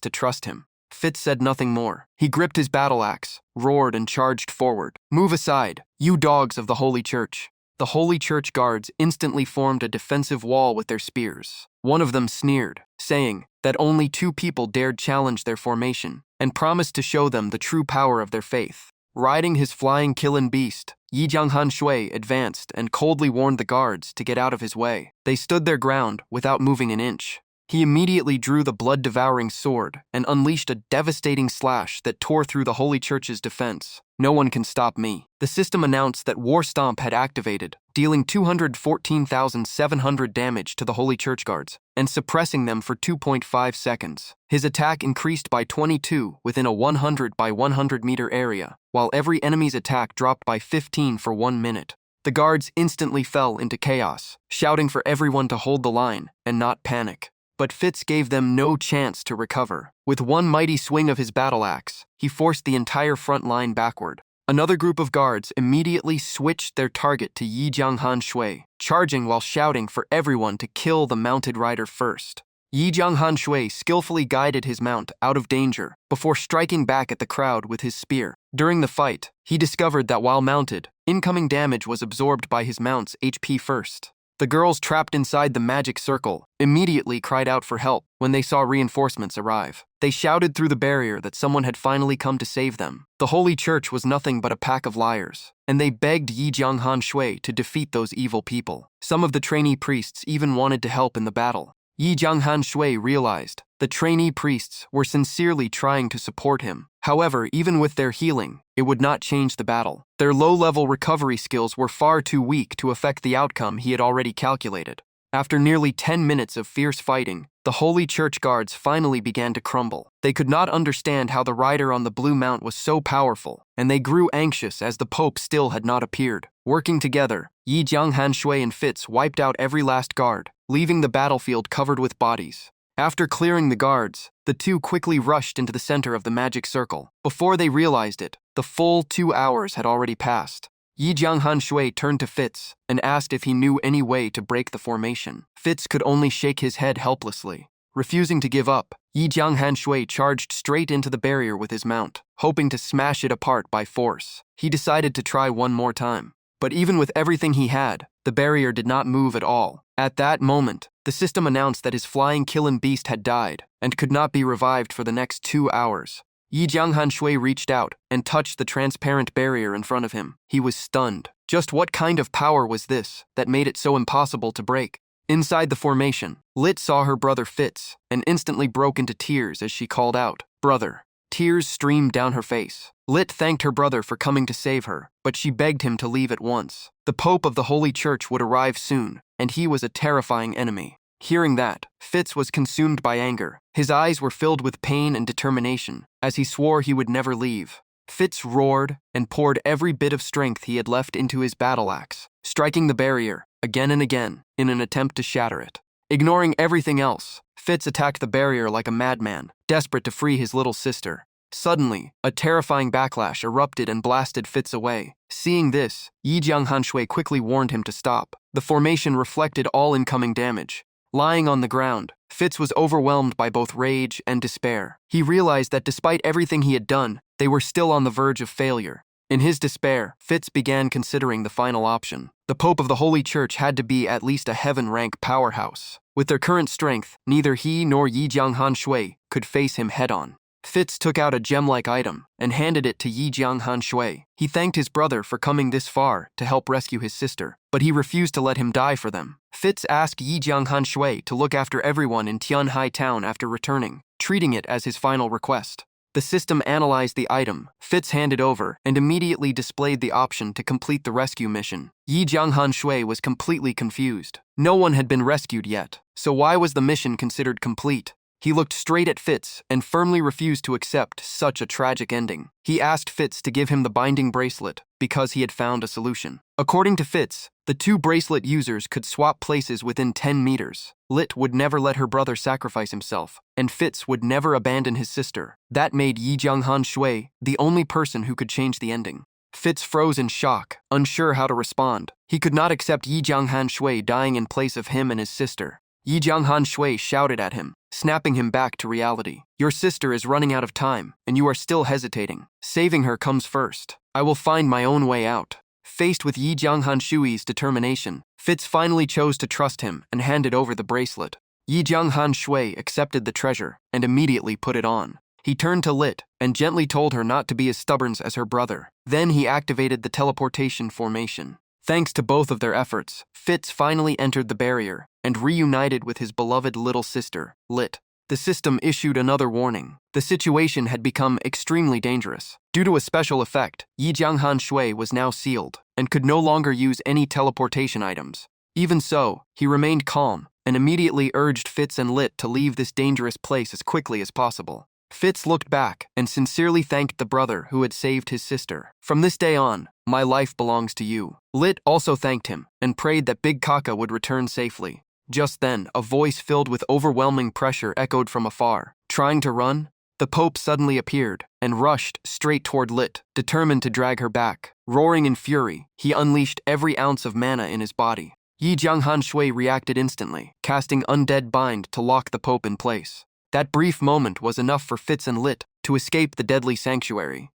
to trust him. Fitz said nothing more. He gripped his battle axe, roared, and charged forward. "Move aside, you dogs of the Holy Church." The Holy Church guards instantly formed a defensive wall with their spears. One of them sneered, saying that only two people dared challenge their formation, and promised to show them the true power of their faith. Riding his flying killing beast, Yi Jianghan Shui advanced and coldly warned the guards to get out of his way. They stood their ground without moving an inch. He immediately drew the blood-devouring sword and unleashed a devastating slash that tore through the Holy Church's defense. "No one can stop me." The system announced that War Stomp had activated, dealing 214,700 damage to the Holy Church guards and suppressing them for 2.5 seconds. His attack increased by 22 within a 100 by 100 meter area, while every enemy's attack dropped by 15 for 1 minute. The guards instantly fell into chaos, shouting for everyone to hold the line and not panic. But Fitz gave them no chance to recover. With one mighty swing of his battle axe, he forced the entire front line backward. Another group of guards immediately switched their target to Yi Jianghan Shui, charging while shouting for everyone to kill the mounted rider first. Yi Jianghan Shui skillfully guided his mount out of danger before striking back at the crowd with his spear. During the fight, he discovered that while mounted, incoming damage was absorbed by his mount's HP first. The girls trapped inside the magic circle immediately cried out for help when they saw reinforcements arrive. They shouted through the barrier that someone had finally come to save them. The Holy Church was nothing but a pack of liars, and they begged Yi Jianghan Shui to defeat those evil people. Some of the trainee priests even wanted to help in the battle. Yi Jianghan Shui realized the trainee priests were sincerely trying to support him. However, even with their healing, it would not change the battle. Their low-level recovery skills were far too weak to affect the outcome he had already calculated. After nearly 10 minutes of fierce fighting, the Holy Church guards finally began to crumble. They could not understand how the rider on the blue mount was so powerful, and they grew anxious as the Pope still had not appeared. Working together, Yi Jianghan Shui and Fitz wiped out every last guard, leaving the battlefield covered with bodies. After clearing the guards, the two quickly rushed into the center of the magic circle. Before they realized it, the full 2 hours had already passed. Yi Jianghan Shui turned to Fitz and asked if he knew any way to break the formation. Fitz could only shake his head helplessly. Refusing to give up, Yi Jianghan Shui charged straight into the barrier with his mount, hoping to smash it apart by force. He decided to try one more time. But even with everything he had, the barrier did not move at all. At that moment, the system announced that his flying killing beast had died and could not be revived for the next 2 hours. Yi Jianghan Shui reached out and touched the transparent barrier in front of him. He was stunned. Just what kind of power was this that made it so impossible to break? Inside the formation, Lit saw her brother Fitz and instantly broke into tears as she called out, "Brother." Tears streamed down her face. Lit thanked her brother for coming to save her, but she begged him to leave at once. The Pope of the Holy Church would arrive soon, and he was a terrifying enemy. Hearing that, Fitz was consumed by anger. His eyes were filled with pain and determination, as he swore he would never leave. Fitz roared and poured every bit of strength he had left into his battle axe, striking the barrier again and again in an attempt to shatter it. Ignoring everything else, Fitz attacked the barrier like a madman, desperate to free his little sister. Suddenly, a terrifying backlash erupted and blasted Fitz away. Seeing this, Yi Jianghan Shui quickly warned him to stop. The formation reflected all incoming damage. Lying on the ground, Fitz was overwhelmed by both rage and despair. He realized that despite everything he had done, they were still on the verge of failure. In his despair, Fitz began considering the final option. The Pope of the Holy Church had to be at least a heaven-rank powerhouse. With their current strength, neither he nor Yi Jianghan Shui could face him head-on. Fitz took out a gem-like item and handed it to Yi Jianghan Shui. He thanked his brother for coming this far to help rescue his sister, but he refused to let him die for them. Fitz asked Yi Jianghan Shui to look after everyone in Tianhai town after returning, treating it as his final request. The system analyzed the item, Fitz handed over, and immediately displayed the option to complete the rescue mission. Yi Jianghan Shui was completely confused. No one had been rescued yet, so why was the mission considered complete? He looked straight at Fitz and firmly refused to accept such a tragic ending. He asked Fitz to give him the binding bracelet because he had found a solution. According to Fitz, the two bracelet users could swap places within 10 meters. Lit would never let her brother sacrifice himself, and Fitz would never abandon his sister. That made Yi Jianghan Shui the only person who could change the ending. Fitz froze in shock, unsure how to respond. He could not accept Yi Jianghan Shui dying in place of him and his sister. Yi Jianghan Shui shouted at him, snapping him back to reality. Your sister is running out of time, and you are still hesitating. Saving her comes first. I will find my own way out. Faced with Yi Jianghan Shui's determination, Fitz finally chose to trust him and handed over the bracelet. Yi Jianghan Shui accepted the treasure and immediately put it on. He turned to Lit and gently told her not to be as stubborn as her brother. Then he activated the teleportation formation. Thanks to both of their efforts, Fitz finally entered the barrier and reunited with his beloved little sister, Lit. The system issued another warning. The situation had become extremely dangerous. Due to a special effect, Yi Jianghan Shui was now sealed and could no longer use any teleportation items. Even so, he remained calm and immediately urged Fitz and Lit to leave this dangerous place as quickly as possible. Fitz looked back and sincerely thanked the brother who had saved his sister. From this day on, my life belongs to you. Lit also thanked him and prayed that Big Kaka would return safely. Just then, a voice filled with overwhelming pressure echoed from afar. Trying to run? The Pope suddenly appeared and rushed straight toward Lit, determined to drag her back. Roaring in fury, he unleashed every ounce of mana in his body. Yi Jianghan Shui reacted instantly, casting Undead Bind to lock the Pope in place. That brief moment was enough for Fitz and Lit to escape the deadly sanctuary.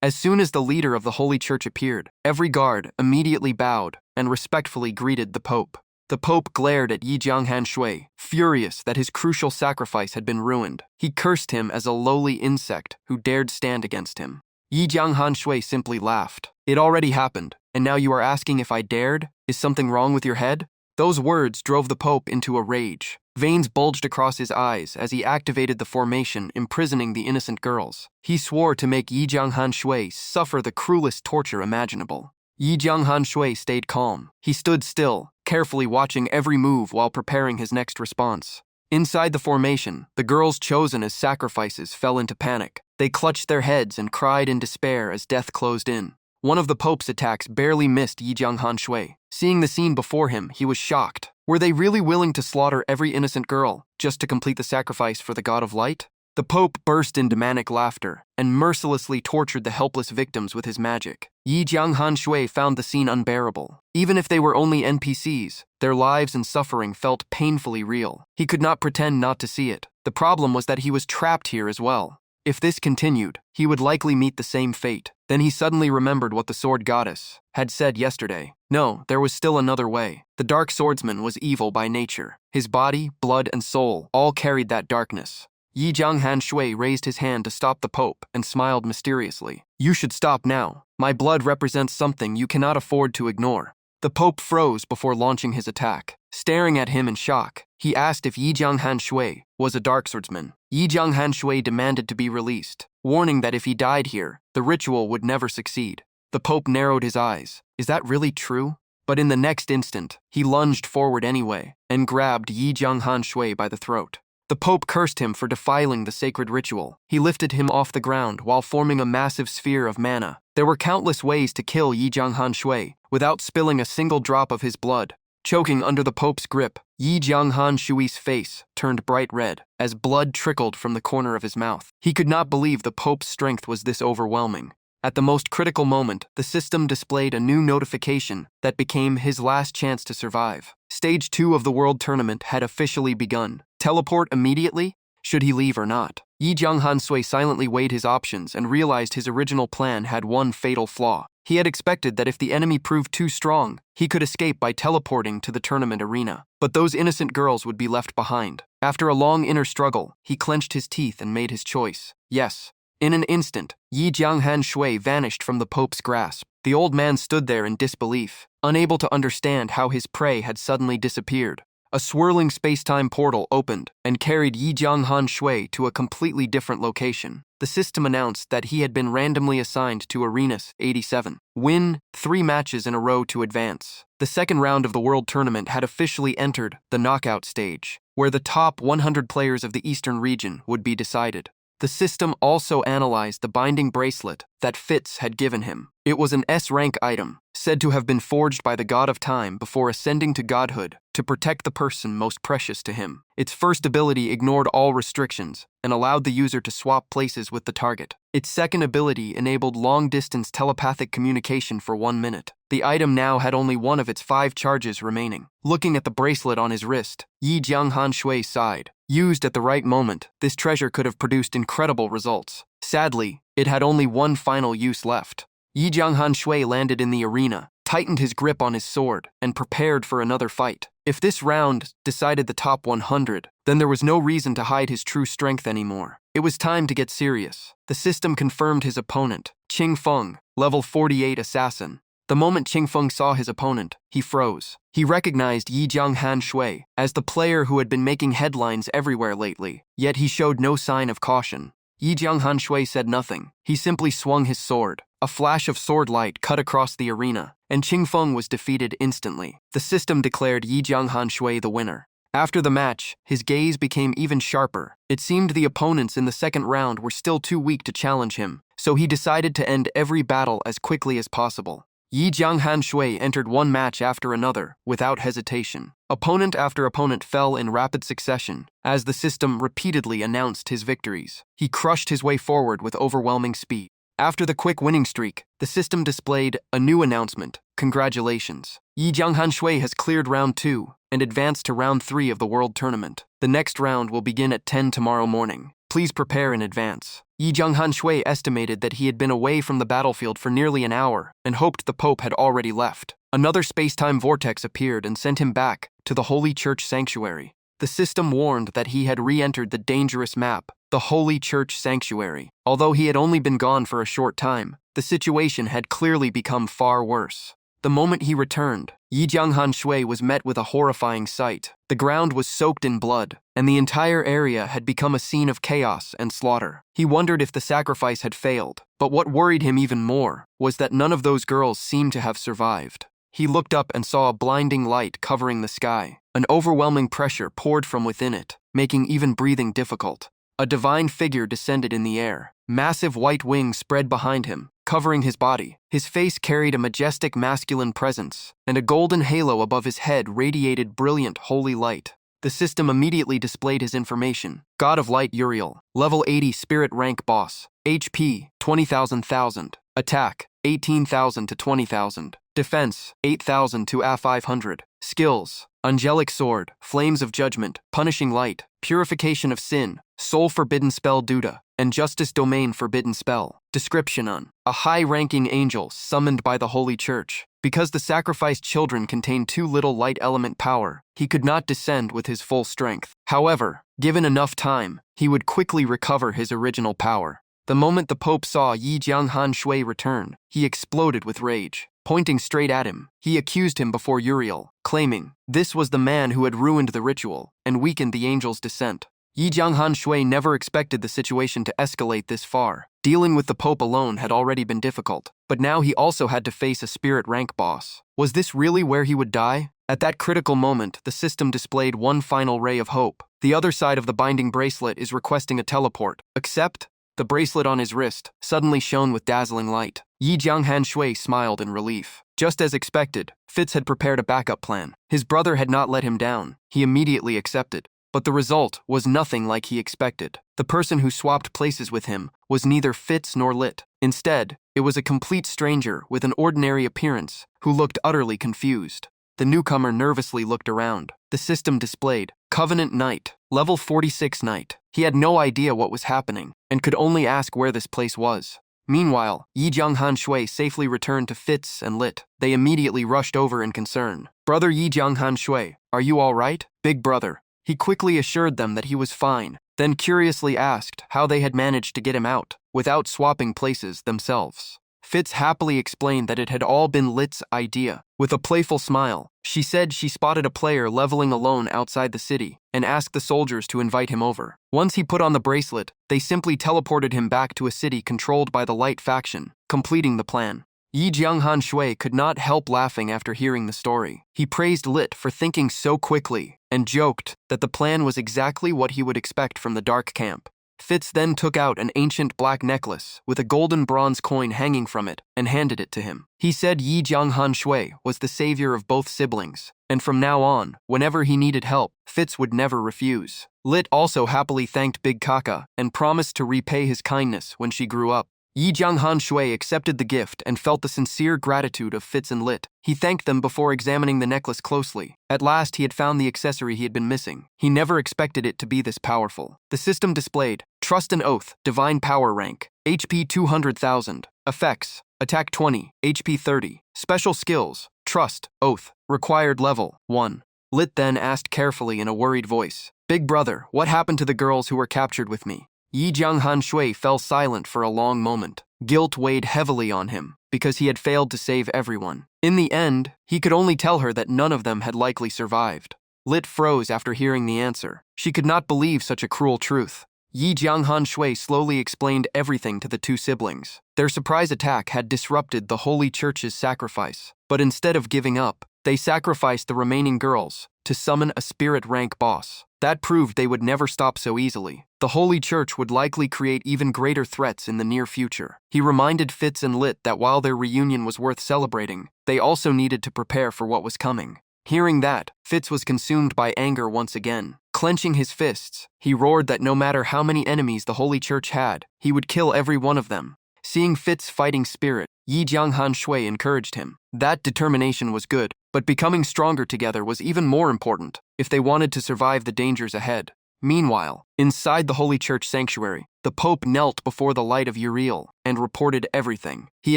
As soon as the leader of the Holy Church appeared, every guard immediately bowed and respectfully greeted the Pope. The Pope glared at Yi Jianghan Shui, furious that his crucial sacrifice had been ruined. He cursed him as a lowly insect who dared stand against him. Yi Jianghan Shui simply laughed. It already happened, and now you are asking if I dared? Is something wrong with your head? Those words drove the Pope into a rage. Veins bulged across his eyes as he activated the formation imprisoning the innocent girls. He swore to make Yi Jianghan Shui suffer the cruelest torture imaginable. Yi Jianghan Shui stayed calm. He stood still, carefully watching every move while preparing his next response. Inside the formation, the girls chosen as sacrifices fell into panic. They clutched their heads and cried in despair as death closed in. One of the Pope's attacks barely missed Yi Jianghan Shui. Seeing the scene before him, he was shocked. Were they really willing to slaughter every innocent girl just to complete the sacrifice for the God of Light? The Pope burst into manic laughter and mercilessly tortured the helpless victims with his magic. Yi Jianghan Shui found the scene unbearable. Even if they were only NPCs, their lives and suffering felt painfully real. He could not pretend not to see it. The problem was that he was trapped here as well. If this continued, he would likely meet the same fate. Then he suddenly remembered what the sword goddess had said yesterday. No, there was still another way. The dark swordsman was evil by nature. His body, blood, and soul all carried that darkness. Yi Jianghan Shui raised his hand to stop the Pope and smiled mysteriously. You should stop now. My blood represents something you cannot afford to ignore. The Pope froze before launching his attack. Staring at him in shock, he asked if Yi Jianghan Shui was a dark swordsman. Yi Jianghan Shui demanded to be released, warning that if he died here, the ritual would never succeed. The Pope narrowed his eyes. Is that really true? But in the next instant, he lunged forward anyway and grabbed Yi Jianghan Shui by the throat. The Pope cursed him for defiling the sacred ritual. He lifted him off the ground while forming a massive sphere of mana. There were countless ways to kill Yi Jianghan Shui without spilling a single drop of his blood. Choking under the Pope's grip, Yi Jianghan Shui's face turned bright red as blood trickled from the corner of his mouth. He could not believe the Pope's strength was this overwhelming. At the most critical moment, the system displayed a new notification that became his last chance to survive. Stage 2 of the World Tournament had officially begun. Teleport immediately? Should he leave or not? Yi Jianghan Sui silently weighed his options and realized his original plan had one fatal flaw. He had expected that if the enemy proved too strong, he could escape by teleporting to the tournament arena. But those innocent girls would be left behind. After a long inner struggle, he clenched his teeth and made his choice. Yes. In an instant, Yi Jianghan Shui vanished from the Pope's grasp. The old man stood there in disbelief, unable to understand how his prey had suddenly disappeared. A swirling space-time portal opened and carried Yi Jianghan Shui to a completely different location. The system announced that he had been randomly assigned to Arenas 87. Win 3 matches in a row to advance. The second round of the World Tournament had officially entered the knockout stage, where the top 100 players of the Eastern region would be decided. The system also analyzed the binding bracelet that Fitz had given him. It was an S-rank item, said to have been forged by the god of time before ascending to godhood to protect the person most precious to him. Its first ability ignored all restrictions and allowed the user to swap places with the target. Its second ability enabled long-distance telepathic communication for 1 minute. The item now had only one of its 5 charges remaining. Looking at the bracelet on his wrist, Yi Jianghan Shui sighed. Used at the right moment, this treasure could have produced incredible results. Sadly, it had only one final use left. Yi Jianghan Shui landed in the arena, tightened his grip on his sword, and prepared for another fight. If this round decided the top 100, then there was no reason to hide his true strength anymore. It was time to get serious. The system confirmed his opponent, Qing Feng, level 48 assassin. The moment Qing Feng saw his opponent, he froze. He recognized Yi Jianghan Shui as the player who had been making headlines everywhere lately, yet he showed no sign of caution. Yi Jianghan Shui said nothing. He simply swung his sword. A flash of sword light cut across the arena, and Qing Feng was defeated instantly. The system declared Yi Jianghan Shui the winner. After the match, his gaze became even sharper. It seemed the opponents in the second round were still too weak to challenge him, so he decided to end every battle as quickly as possible. Yi Jianghan Shui entered one match after another, without hesitation. Opponent after opponent fell in rapid succession, as the system repeatedly announced his victories. He crushed his way forward with overwhelming speed. After the quick winning streak, the system displayed a new announcement. Congratulations. Yi Jianghan Shui has cleared round 2 and advanced to round 3 of the World Tournament. The next round will begin at 10 tomorrow morning. Please prepare in advance. Yi Jianghan Shui estimated that he had been away from the battlefield for nearly an hour and hoped the Pope had already left. Another space-time vortex appeared and sent him back to the Holy Church Sanctuary. The system warned that he had re-entered the dangerous map, the Holy Church Sanctuary. Although he had only been gone for a short time, the situation had clearly become far worse. The moment he returned, Yi Jianghan Shui was met with a horrifying sight. The ground was soaked in blood, and the entire area had become a scene of chaos and slaughter. He wondered if the sacrifice had failed, but what worried him even more was that none of those girls seemed to have survived. He looked up and saw a blinding light covering the sky. An overwhelming pressure poured from within it, making even breathing difficult. A divine figure descended in the air. Massive white wings spread behind him, covering his body. His face carried a majestic masculine presence, and a golden halo above his head radiated brilliant holy light. The system immediately displayed his information. God of Light Uriel, level 80 spirit rank boss, HP 20,000. Attack 18,000 to 20,000. Defense 8,000 to A500. Skills: Angelic Sword, Flames of Judgment, Punishing Light, Purification of Sin, Soul Forbidden Spell Duda, and Justice Domain Forbidden Spell. Description: on a high-ranking angel summoned by the Holy Church. Because the sacrificed children contained too little light element power, he could not descend with his full strength. However, given enough time, he would quickly recover his original power. The moment the Pope saw Yi Jianghan Shui return, he exploded with rage. Pointing straight at him, he accused him before Uriel, claiming this was the man who had ruined the ritual and weakened the angel's descent. Yi Jianghan Shui never expected the situation to escalate this far. Dealing with the Pope alone had already been difficult, but now he also had to face a spirit rank boss. Was this really where he would die? At that critical moment, the system displayed one final ray of hope. The other side of the binding bracelet is requesting a teleport. Accept? The bracelet on his wrist suddenly shone with dazzling light. Yi Jianghan Shui smiled in relief. Just as expected, Fitz had prepared a backup plan. His brother had not let him down. He immediately accepted. But the result was nothing like he expected. The person who swapped places with him was neither Fitz nor Lit. Instead, it was a complete stranger with an ordinary appearance who looked utterly confused. The newcomer nervously looked around. The system displayed Covenant Knight, level 46 Knight. He had no idea what was happening and could only ask where this place was. Meanwhile, Yi Jianghan Shui safely returned to Fitz and Lit. They immediately rushed over in concern. "Brother Yi Jianghan Shui, are you all right?" "Big brother." He quickly assured them that he was fine, then curiously asked how they had managed to get him out, without swapping places themselves. Fitz happily explained that it had all been Lit's idea. With a playful smile, she said she spotted a player leveling alone outside the city and asked the soldiers to invite him over. Once he put on the bracelet, they simply teleported him back to a city controlled by the Light faction, completing the plan. Yi Jianghan Shui could not help laughing after hearing the story. He praised Lit for thinking so quickly and joked that the plan was exactly what he would expect from the Dark Camp. Fitz then took out an ancient black necklace with a golden bronze coin hanging from it and handed it to him. He said Yi Jianghan Shui was the savior of both siblings, and from now on, whenever he needed help, Fitz would never refuse. Lit also happily thanked Big Kaka and promised to repay his kindness when she grew up. Yi Jianghan Shui accepted the gift and felt the sincere gratitude of Fitz and Lit. He thanked them before examining the necklace closely. At last, he had found the accessory he had been missing. He never expected it to be this powerful. The system displayed Trust and Oath, Divine Power Rank, HP 200,000. Effects, Attack 20, HP 30. Special Skills, Trust, Oath, Required Level 1. Lit then asked carefully in a worried voice, "Big brother, what happened to the girls who were captured with me?" Yi Jianghan Shui fell silent for a long moment. Guilt weighed heavily on him because he had failed to save everyone. In the end, he could only tell her that none of them had likely survived. Lit froze after hearing the answer. She could not believe such a cruel truth. Yi Jianghan Shui slowly explained everything to the two siblings. Their surprise attack had disrupted the Holy Church's sacrifice, but instead of giving up, they sacrificed the remaining girls to summon a spirit rank boss. That proved they would never stop so easily. The Holy Church would likely create even greater threats in the near future. He reminded Fitz and Lit that while their reunion was worth celebrating, they also needed to prepare for what was coming. Hearing that, Fitz was consumed by anger once again. Clenching his fists, he roared that no matter how many enemies the Holy Church had, he would kill every one of them. Seeing Fitz's fighting spirit, Yi Jianghan Shui encouraged him. That determination was good, but becoming stronger together was even more important if they wanted to survive the dangers ahead. Meanwhile, inside the Holy Church sanctuary, the Pope knelt before the light of Uriel and reported everything. He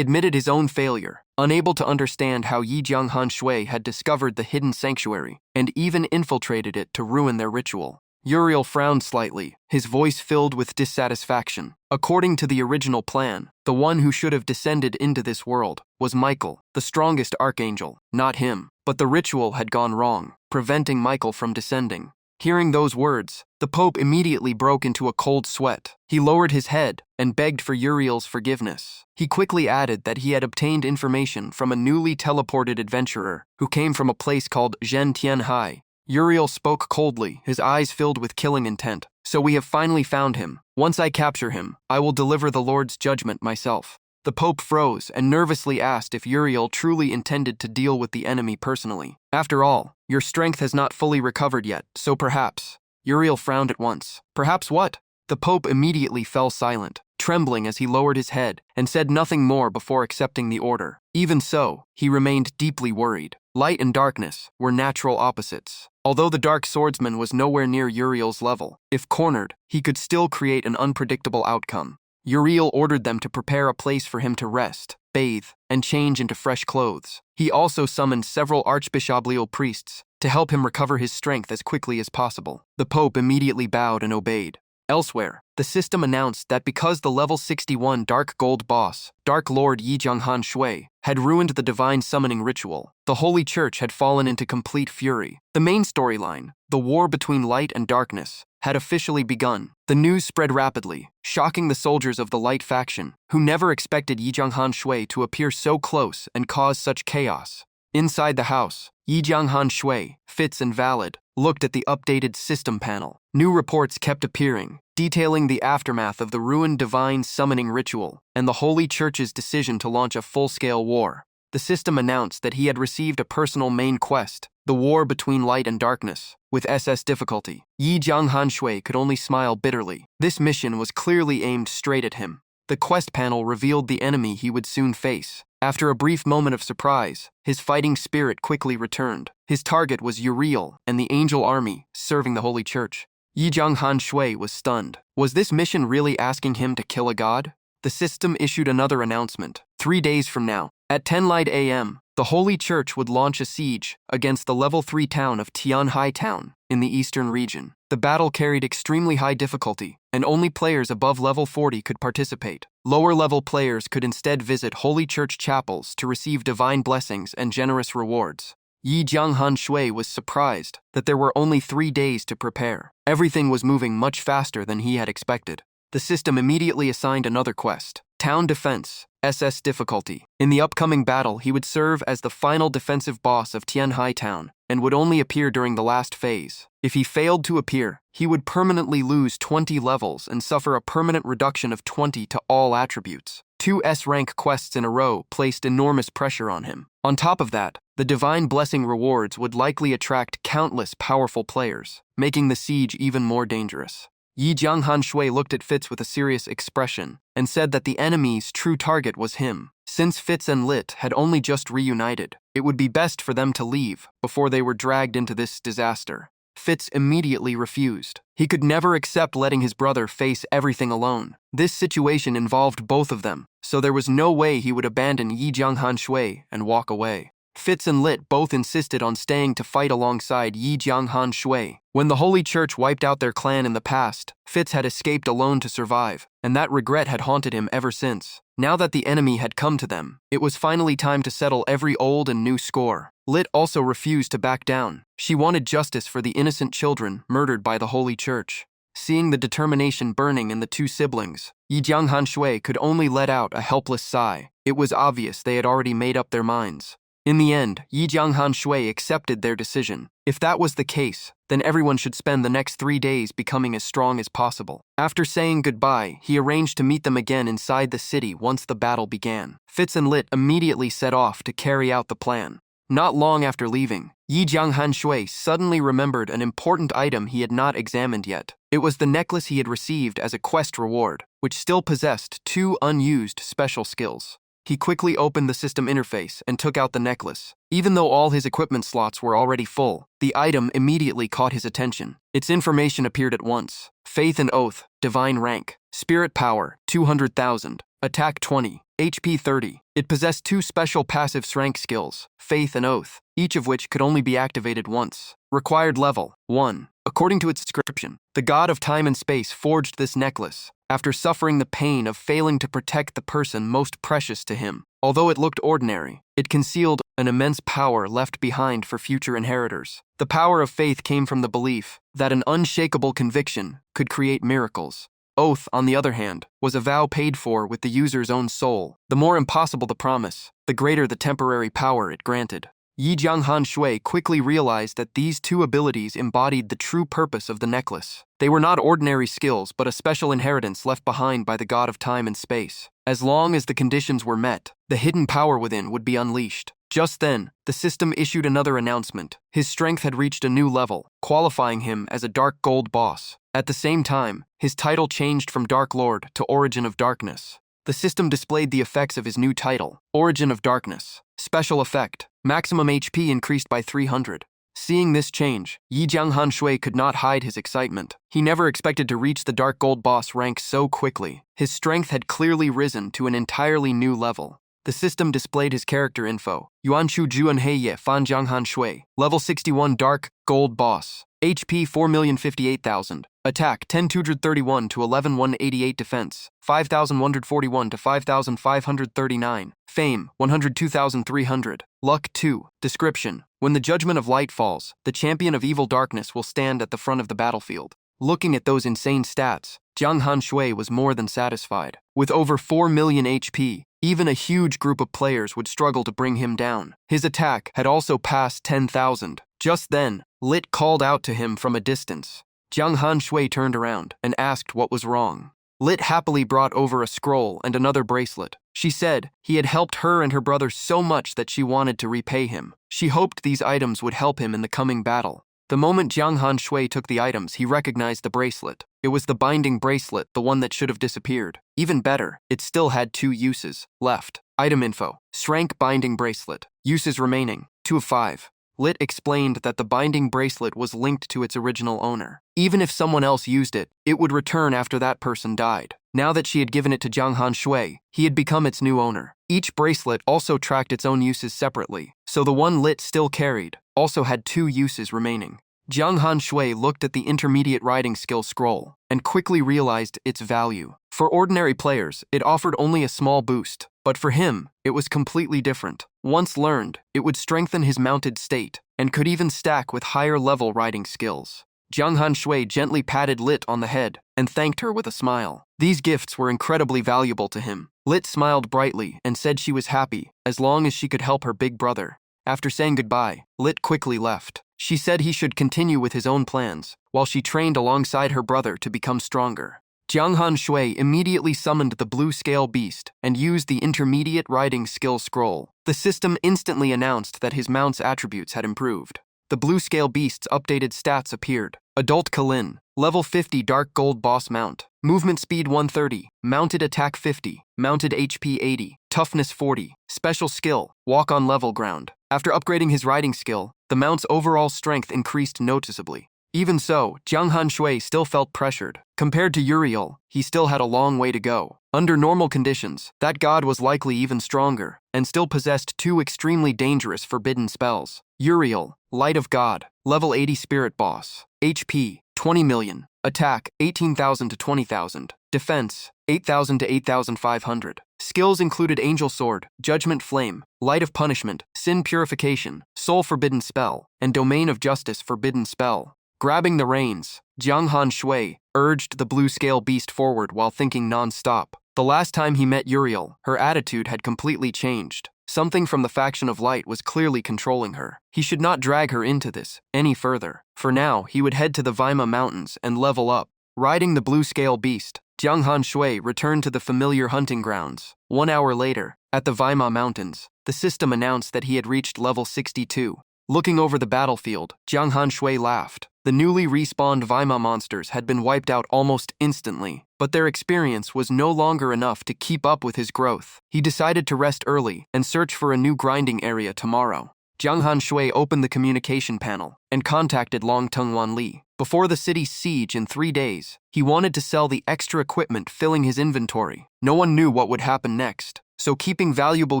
admitted his own failure, unable to understand how Yi Jianghan Shui had discovered the hidden sanctuary and even infiltrated it to ruin their ritual. Uriel frowned slightly, his voice filled with dissatisfaction. According to the original plan, the one who should have descended into this world was Michael, the strongest archangel, not him. But the ritual had gone wrong, preventing Michael from descending. Hearing those words, the Pope immediately broke into a cold sweat. He lowered his head and begged for Uriel's forgiveness. He quickly added that he had obtained information from a newly teleported adventurer who came from a place called Zhen Tianhai. Uriel spoke coldly, his eyes filled with killing intent. "So we have finally found him. Once I capture him, I will deliver the Lord's judgment myself." The Pope froze and nervously asked if Uriel truly intended to deal with the enemy personally. "After all, your strength has not fully recovered yet, so perhaps." Uriel frowned at once. "Perhaps what?" The Pope immediately fell silent, trembling as he lowered his head and said nothing more before accepting the order. Even so, he remained deeply worried. Light and darkness were natural opposites. Although the Dark Swordsman was nowhere near Uriel's level, if cornered, he could still create an unpredictable outcome. Uriel ordered them to prepare a place for him to rest, bathe, and change into fresh clothes. He also summoned several archbishopal priests to help him recover his strength as quickly as possible. The Pope immediately bowed and obeyed. Elsewhere, the system announced that because the level 61 Dark Gold boss, Dark Lord Yi Jianghan Shui, had ruined the divine summoning ritual, the Holy Church had fallen into complete fury. The main storyline, the war between light and darkness, had officially begun. The news spread rapidly, shocking the soldiers of the Light faction, who never expected Yi Jianghan Shui to appear so close and cause such chaos. Inside the house, Yi Jianghan Shui, Fitz and Valid, looked at the updated system panel. New reports kept appearing, detailing the aftermath of the ruined divine summoning ritual and the Holy Church's decision to launch a full-scale war. The system announced that he had received a personal main quest, the war between light and darkness, with SS difficulty. Yi Jianghan Shui could only smile bitterly. This mission was clearly aimed straight at him. The quest panel revealed the enemy he would soon face. After a brief moment of surprise, his fighting spirit quickly returned. His target was Uriel and the Angel Army serving the Holy Church. Yi Jianghan Shui was stunned. Was this mission really asking him to kill a god? the system issued another announcement. 3 days from now, at 10 a.m., the Holy Church would launch a siege against the level 3 town of Tianhai Town in the eastern region. The battle carried extremely high difficulty, and only players above level 40 could participate. Lower-level players could instead visit Holy Church chapels to receive divine blessings and generous rewards. Yi Jianghan Shui was surprised that there were only 3 days to prepare. Everything was moving much faster than he had expected. The system immediately assigned another quest, Town Defense, SS difficulty. In the upcoming battle, he would serve as the final defensive boss of Tianhai Town and would only appear during the last phase. If he failed to appear, he would permanently lose 20 levels and suffer a permanent reduction of 20 to all attributes. 2 S-rank quests in a row placed enormous pressure on him. On top of that, the Divine Blessing rewards would likely attract countless powerful players, making the siege even more dangerous. Yi Jianghan Shui looked at Fitz with a serious expression and said that the enemy's true target was him. Since Fitz and Lit had only just reunited, it would be best for them to leave before they were dragged into this disaster. Fitz immediately refused. He could never accept letting his brother face everything alone. This situation involved both of them, so there was no way he would abandon Yi Jianghan Shui and walk away. Fitz and Lit both insisted on staying to fight alongside Yi Jianghan Shui. When the Holy Church wiped out their clan in the past, Fitz had escaped alone to survive, and that regret had haunted him ever since. Now that the enemy had come to them, it was finally time to settle every old and new score. Lit also refused to back down. She wanted justice for the innocent children murdered by the Holy Church. Seeing the determination burning in the 2 siblings, Yi Jianghan Shui could only let out a helpless sigh. It was obvious they had already made up their minds. In the end, Yi Jianghan Shui accepted their decision. If that was the case, then everyone should spend the next 3 days becoming as strong as possible. After saying goodbye, he arranged to meet them again inside the city once the battle began. Fitz and Lit immediately set off to carry out the plan. Not long after leaving, Yi Jianghan Shui suddenly remembered an important item he had not examined yet. It was the necklace he had received as a quest reward, which still possessed 2 unused special skills. He quickly opened the system interface and took out the necklace. Even though all his equipment slots were already full, the item immediately caught his attention. Its information appeared at once. Faith and Oath, Divine Rank, Spirit Power, 200,000, Attack 20, HP 30. It possessed 2 special passive rank skills, Faith and Oath, each of which could only be activated once. Required level, 1. According to its description, the god of time and space forged this necklace after suffering the pain of failing to protect the person most precious to him. Although it looked ordinary, it concealed an immense power left behind for future inheritors. The power of faith came from the belief that an unshakable conviction could create miracles. Oath, on the other hand, was a vow paid for with the user's own soul. The more impossible the promise, the greater the temporary power it granted. Yi Jianghan Shui quickly realized that these 2 abilities embodied the true purpose of the necklace. They were not ordinary skills, but a special inheritance left behind by the god of time and space. As long as the conditions were met, the hidden power within would be unleashed. Just then, the system issued another announcement. His strength had reached a new level, qualifying him as a Dark Gold boss. At the same time, his title changed from Dark Lord to Origin of Darkness. The system displayed the effects of his new title, Origin of Darkness. Special effect, maximum HP increased by 300. Seeing this change, Yi Jianghan Shui could not hide his excitement. He never expected to reach the Dark Gold boss rank so quickly. His strength had clearly risen to an entirely new level. The system displayed his character info. Yuanshu Juanheye Fan Jianghan Shui, level 61 Dark Gold boss. HP 4,058,000. Attack 10,231 to 11,188 defense, 5,141 to 5,539. Fame 102,300. Luck 2. Description: when the judgment of light falls, the champion of evil darkness will stand at the front of the battlefield. Looking at those insane stats, Jianghan Shui was more than satisfied. With over 4 million HP, even a huge group of players would struggle to bring him down. His attack had also passed 10,000. Just then, Lit called out to him from a distance. Jianghan Shui turned around and asked what was wrong. Lit happily brought over a scroll and another bracelet. She said he had helped her and her brother so much that she wanted to repay him. She hoped these items would help him in the coming battle. The moment Jianghan Shui took the items, he recognized the bracelet. It was the binding bracelet, the one that should have disappeared. Even better, it still had 2 uses left. Item info: Shrank binding bracelet. Uses remaining: 2 of 5. Lit explained that the binding bracelet was linked to its original owner. Even if someone else used it, it would return after that person died. Now that she had given it to Jiang Han Shui, he had become its new owner. Each bracelet also tracked its own uses separately, so the one Lit still carried also had 2 uses remaining. Jiang Han Shui looked at the intermediate riding skill scroll and quickly realized its value. For ordinary players, it offered only a small boost, but for him, it was completely different. Once learned, it would strengthen his mounted state and could even stack with higher level riding skills. Jiang Han Shui gently patted Lit on the head and thanked her with a smile. These gifts were incredibly valuable to him. Lit smiled brightly and said she was happy as long as she could help her big brother. After saying goodbye, Lit quickly left. She said he should continue with his own plans, while she trained alongside her brother to become stronger. Jiang Han Shui immediately summoned the blue scale beast and used the intermediate riding skill scroll. The system instantly announced that his mount's attributes had improved. The blue scale beast's updated stats appeared. Adult Kalin, level 50 dark gold boss mount, movement speed 130, mounted attack 50, mounted HP 80, toughness 40, special skill, walk on level ground. After upgrading his riding skill, the mount's overall strength increased noticeably. Even so, Jiang Han Shui still felt pressured. Compared to Uriel, he still had a long way to go. Under normal conditions, that god was likely even stronger, and still possessed 2 extremely dangerous forbidden spells. Uriel, Light of God, level 80 spirit boss, HP, 20 million, attack, 18,000 to 20,000, defense, 8,000 to 8,500. Skills included Angel Sword, Judgment Flame, Light of Punishment, Sin Purification, Soul Forbidden Spell, and Domain of Justice Forbidden Spell. Grabbing the reins, Jiang Han Shui urged the blue scale beast forward while thinking non-stop. The last time he met Uriel, her attitude had completely changed. Something from the faction of light was clearly controlling her. He should not drag her into this any further. For now, he would head to the Vima Mountains and level up. Riding the blue scale beast, Jiang Han Shui returned to the familiar hunting grounds. 1 hour later, at the Vima Mountains, the system announced that he had reached level 62. Looking over the battlefield, Jiang Han Shui laughed. The newly respawned Vima monsters had been wiped out almost instantly, but their experience was no longer enough to keep up with his growth. He decided to rest early and search for a new grinding area tomorrow. Jiang Han Shui opened the communication panel and contacted Long Tengwan Li. Before the city's siege in 3 days, he wanted to sell the extra equipment filling his inventory. No one knew what would happen next, so keeping valuable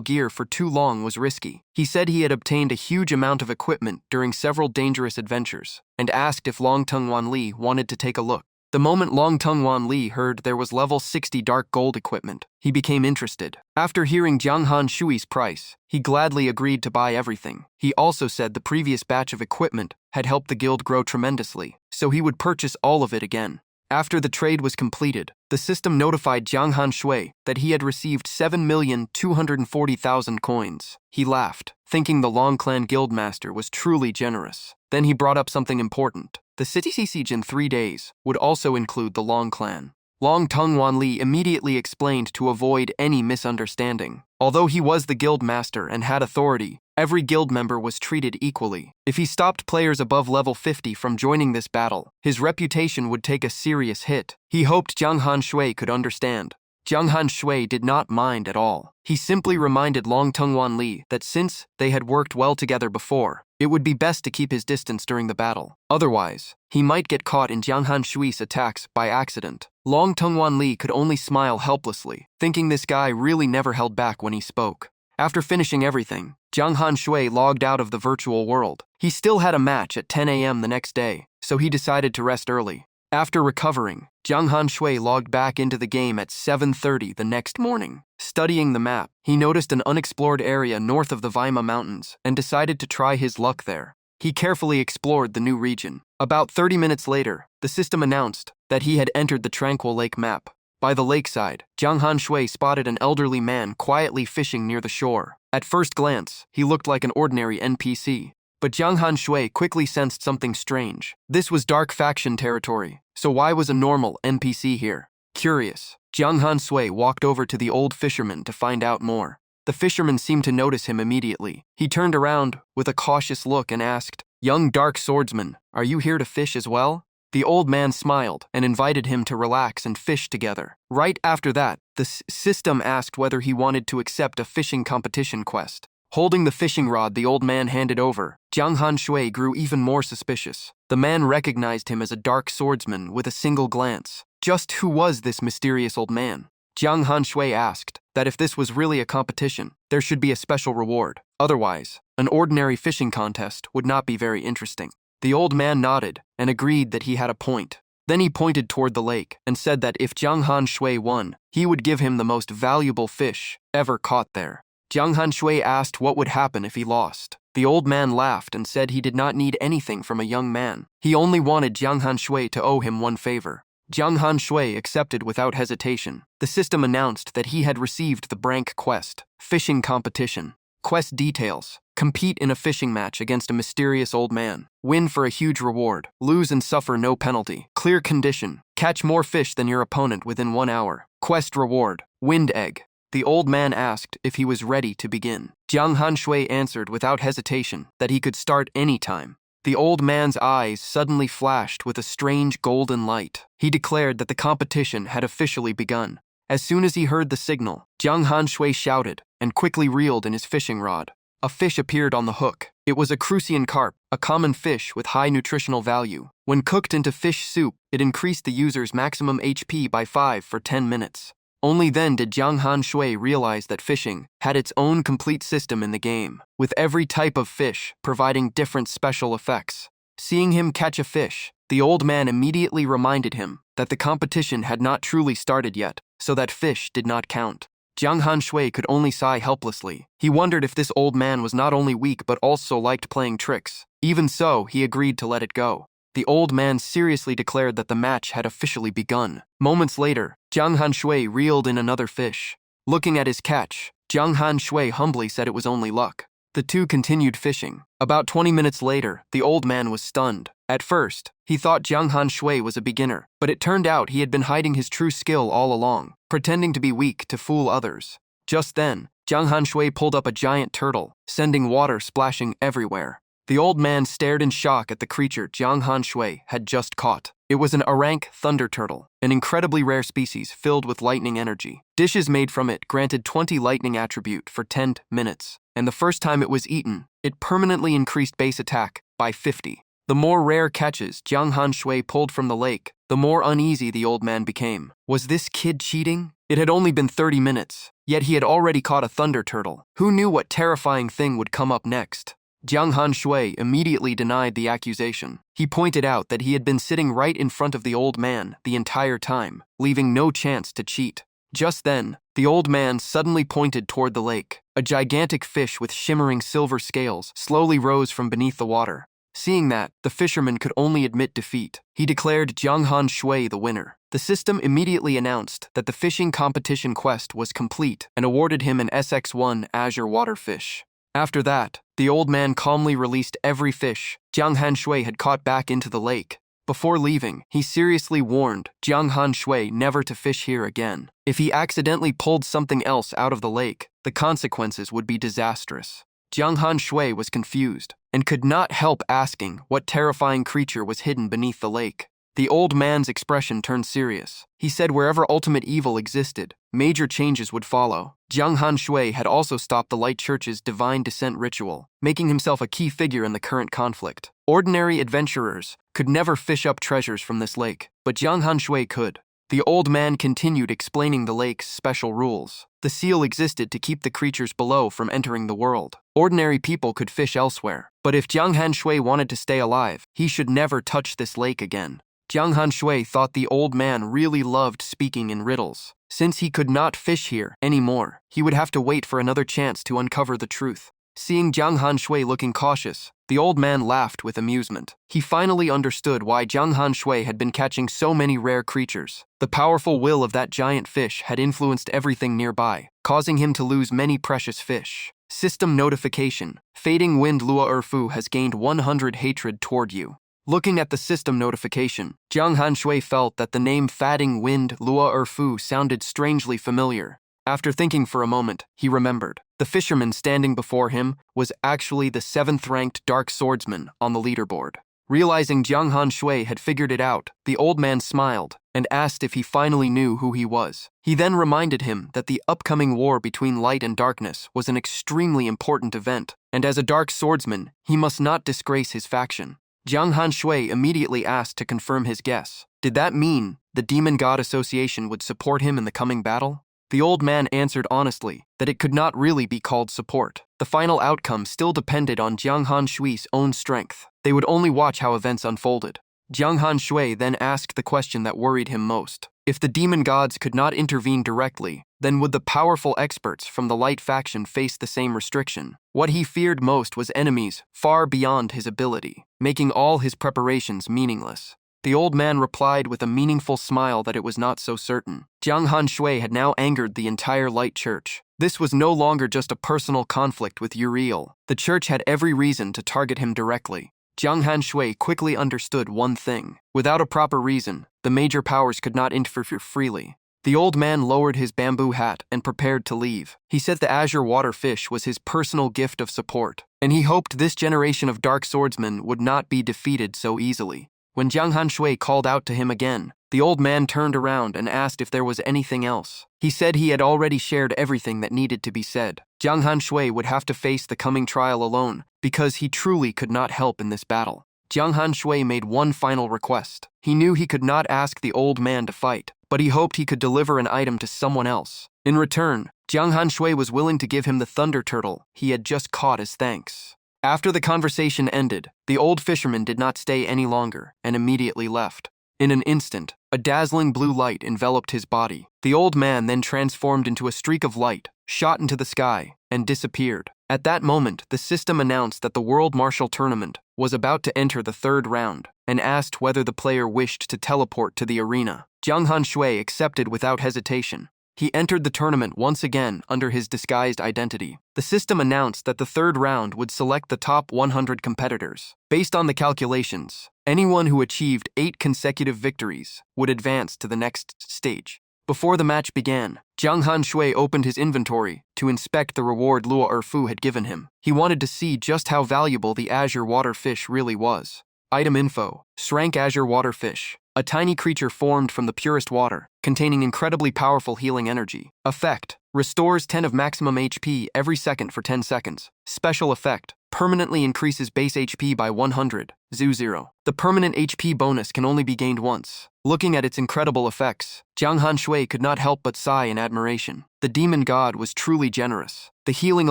gear for too long was risky. He said he had obtained a huge amount of equipment during several dangerous adventures, and asked if Long Tengwan Li wanted to take a look. The moment Long Tengwan Li heard there was level 60 dark gold equipment, he became interested. After hearing Jiang Han Shui's price, he gladly agreed to buy everything. He also said the previous batch of equipment had helped the guild grow tremendously, so he would purchase all of it again. After the trade was completed, the system notified Jiang Han Shui that he had received 7,240,000 coins. He laughed, thinking the Long Clan Guildmaster was truly generous. Then he brought up something important. The city siege in 3 days would also include the Long Clan. Long Tengwan Li immediately explained to avoid any misunderstanding. Although he was the guild master and had authority, every guild member was treated equally. If he stopped players above level 50 from joining this battle, his reputation would take a serious hit. He hoped Jiang Han Shui could understand. Jiang Han Shui did not mind at all. He simply reminded Long Tengwan Li that since they had worked well together before, it would be best to keep his distance during the battle. Otherwise, he might get caught in Jiang Han Shui's attacks by accident. Long Tengwan Li could only smile helplessly, thinking this guy really never held back when he spoke. After finishing everything, Jiang Han Shui logged out of the virtual world. He still had a match at 10 a.m. the next day, so he decided to rest early. After recovering, Jiang Han Shui logged back into the game at 7:30 the next morning. Studying the map, he noticed an unexplored area north of the Vima Mountains and decided to try his luck there. He carefully explored the new region. About 30 minutes later, the system announced that he had entered the Tranquil Lake map. By the lakeside, Jiang Han Shui spotted an elderly man quietly fishing near the shore. At first glance, he looked like an ordinary NPC. But Jiang Han Shui quickly sensed something strange. This was dark faction territory, so why was a normal NPC here? Curious, Jiang Han Shui walked over to the old fisherman to find out more. The fisherman seemed to notice him immediately. He turned around with a cautious look and asked, "Young dark swordsman, are you here to fish as well?" The old man smiled and invited him to relax and fish together. Right after that, the system asked whether he wanted to accept a fishing competition quest. Holding the fishing rod the old man handed over, Jiang Han grew even more suspicious. The man recognized him as a dark swordsman with a single glance. Just who was this mysterious old man? Jiang Han asked that if this was really a competition, there should be a special reward. Otherwise, an ordinary fishing contest would not be very interesting. The old man nodded and agreed that he had a point. Then he pointed toward the lake and said that if Jiang Han won, he would give him the most valuable fish ever caught there. Jiang Han asked what would happen if he lost. The old man laughed and said he did not need anything from a young man. He only wanted Jiang Han to owe him one favor. Jiang Han accepted without hesitation. The system announced that he had received the Brank quest, fishing competition. Quest details: compete in a fishing match against a mysterious old man. Win for a huge reward. Lose and suffer no penalty. Clear condition: catch more fish than your opponent within 1 hour. Quest reward: wind egg. The old man asked if he was ready to begin. Jiang Han answered without hesitation that he could start any time. The old man's eyes suddenly flashed with a strange golden light. He declared that the competition had officially begun. As soon as he heard the signal, Jiang Han shouted and quickly reeled in his fishing rod. A fish appeared on the hook. It was a crucian carp, a common fish with high nutritional value. When cooked into fish soup, it increased the user's maximum HP by 5 for 10 minutes. Only then did Jiang Han realize that fishing had its own complete system in the game, with every type of fish providing different special effects. Seeing him catch a fish, the old man immediately reminded him that the competition had not truly started yet, so that fish did not count. Jiang Han could only sigh helplessly. He wondered if this old man was not only weak but also liked playing tricks. Even so, he agreed to let it go. The old man seriously declared that the match had officially begun. Moments later, Jiang Han reeled in another fish. Looking at his catch, Jiang Han humbly said it was only luck. The two continued fishing. About 20 minutes later, the old man was stunned. At first, he thought Jiang Han was a beginner, but it turned out he had been hiding his true skill all along, pretending to be weak to fool others. Just then, Jiang Han pulled up a giant turtle, sending water splashing everywhere. The old man stared in shock at the creature Jiang Han had just caught. It was an Arank thunder turtle, an incredibly rare species filled with lightning energy. Dishes made from it granted 20 lightning attribute for 10 minutes, and the first time it was eaten, it permanently increased base attack by 50. The more rare catches Jiang Han pulled from the lake, the more uneasy the old man became. Was this kid cheating? It had only been 30 minutes, yet he had already caught a thunder turtle. Who knew what terrifying thing would come up next? Jiang Han immediately denied the accusation. He pointed out that he had been sitting right in front of the old man the entire time, leaving no chance to cheat. Just then, the old man suddenly pointed toward the lake. A gigantic fish with shimmering silver scales slowly rose from beneath the water. Seeing that, the fisherman could only admit defeat. He declared Jiang Han the winner. The system immediately announced that the fishing competition quest was complete and awarded him an SX1 Azure Waterfish. After that, the old man calmly released every fish Jiang Han had caught back into the lake. Before leaving, he seriously warned Jiang Han never to fish here again. If he accidentally pulled something else out of the lake, the consequences would be disastrous. Jiang Han was confused and could not help asking what terrifying creature was hidden beneath the lake. The old man's expression turned serious. He said wherever ultimate evil existed, major changes would follow. Jiang Han had also stopped the Light Church's divine descent ritual, making himself a key figure in the current conflict. Ordinary adventurers could never fish up treasures from this lake, but Jiang Han could. The old man continued explaining the lake's special rules. The seal existed to keep the creatures below from entering the world. Ordinary people could fish elsewhere, but if Jiang Han wanted to stay alive, he should never touch this lake again. Jiang Han thought the old man really loved speaking in riddles. Since he could not fish here anymore, he would have to wait for another chance to uncover the truth. Seeing Jiang Han looking cautious, the old man laughed with amusement. He finally understood why Jiang Han had been catching so many rare creatures. The powerful will of that giant fish had influenced everything nearby, causing him to lose many precious fish. System notification: Fading Wind Lua Erfu has gained 100 hatred toward you. Looking at the system notification, Jiang Han felt that the name Fading Wind Lua Erfu sounded strangely familiar. After thinking for a moment, he remembered. The fisherman standing before him was actually the 7th-ranked Dark Swordsman on the leaderboard. Realizing Jiang Han Shui had figured it out, the old man smiled and asked if he finally knew who he was. He then reminded him that the upcoming war between light and darkness was an extremely important event, and as a dark swordsman, he must not disgrace his faction. Jiang Han Shui immediately asked to confirm his guess. Did that mean the Demon God Association would support him in the coming battle? The old man answered honestly that it could not really be called support. The final outcome still depended on Jiang Han Shui's own strength. They would only watch how events unfolded. Jiang Han Shui then asked the question that worried him most. If the demon gods could not intervene directly, then would the powerful experts from the light faction face the same restriction? What he feared most was enemies far beyond his ability, making all his preparations meaningless. The old man replied with a meaningful smile that it was not so certain. Jiang Han Shui had now angered the entire light church. This was no longer just a personal conflict with Uriel. The church had every reason to target him directly. Jiang Han Shui quickly understood one thing. Without a proper reason, the major powers could not interfere freely. The old man lowered his bamboo hat and prepared to leave. He said the azure water fish was his personal gift of support, and he hoped this generation of dark swordsmen would not be defeated so easily. When Jiang Han Shui called out to him again, the old man turned around and asked if there was anything else. He said he had already shared everything that needed to be said. Jiang Han Shui would have to face the coming trial alone, because he truly could not help in this battle. Jiang Han Shui made one final request. He knew he could not ask the old man to fight, but he hoped he could deliver an item to someone else. In return, Jiang Han Shui was willing to give him the thunder turtle he had just caught as thanks. After the conversation ended, the old fisherman did not stay any longer and immediately left. In an instant, a dazzling blue light enveloped his body. The old man then transformed into a streak of light, shot into the sky, and disappeared. At that moment, the system announced that the World Martial Tournament was about to enter the third round and asked whether the player wished to teleport to the arena. Jiang Han Shui accepted without hesitation. He entered the tournament once again under his disguised identity. The system announced that the third round would select the top 100 competitors. Based on the calculations, anyone who achieved 8 consecutive victories would advance to the next stage. Before the match began, Jiang Han Shui opened his inventory to inspect the reward Luo Erfu had given him. He wanted to see just how valuable the azure water fish really was. Item info: Shrank azure water fish. A tiny creature formed from the purest water, containing incredibly powerful healing energy. Effect: Restores 10 of maximum HP every second for 10 seconds. Special effect: Permanently increases base HP by 100, Zu0. The permanent HP bonus can only be gained once. Looking at its incredible effects, Jiang Han Shui could not help but sigh in admiration. The demon god was truly generous. The healing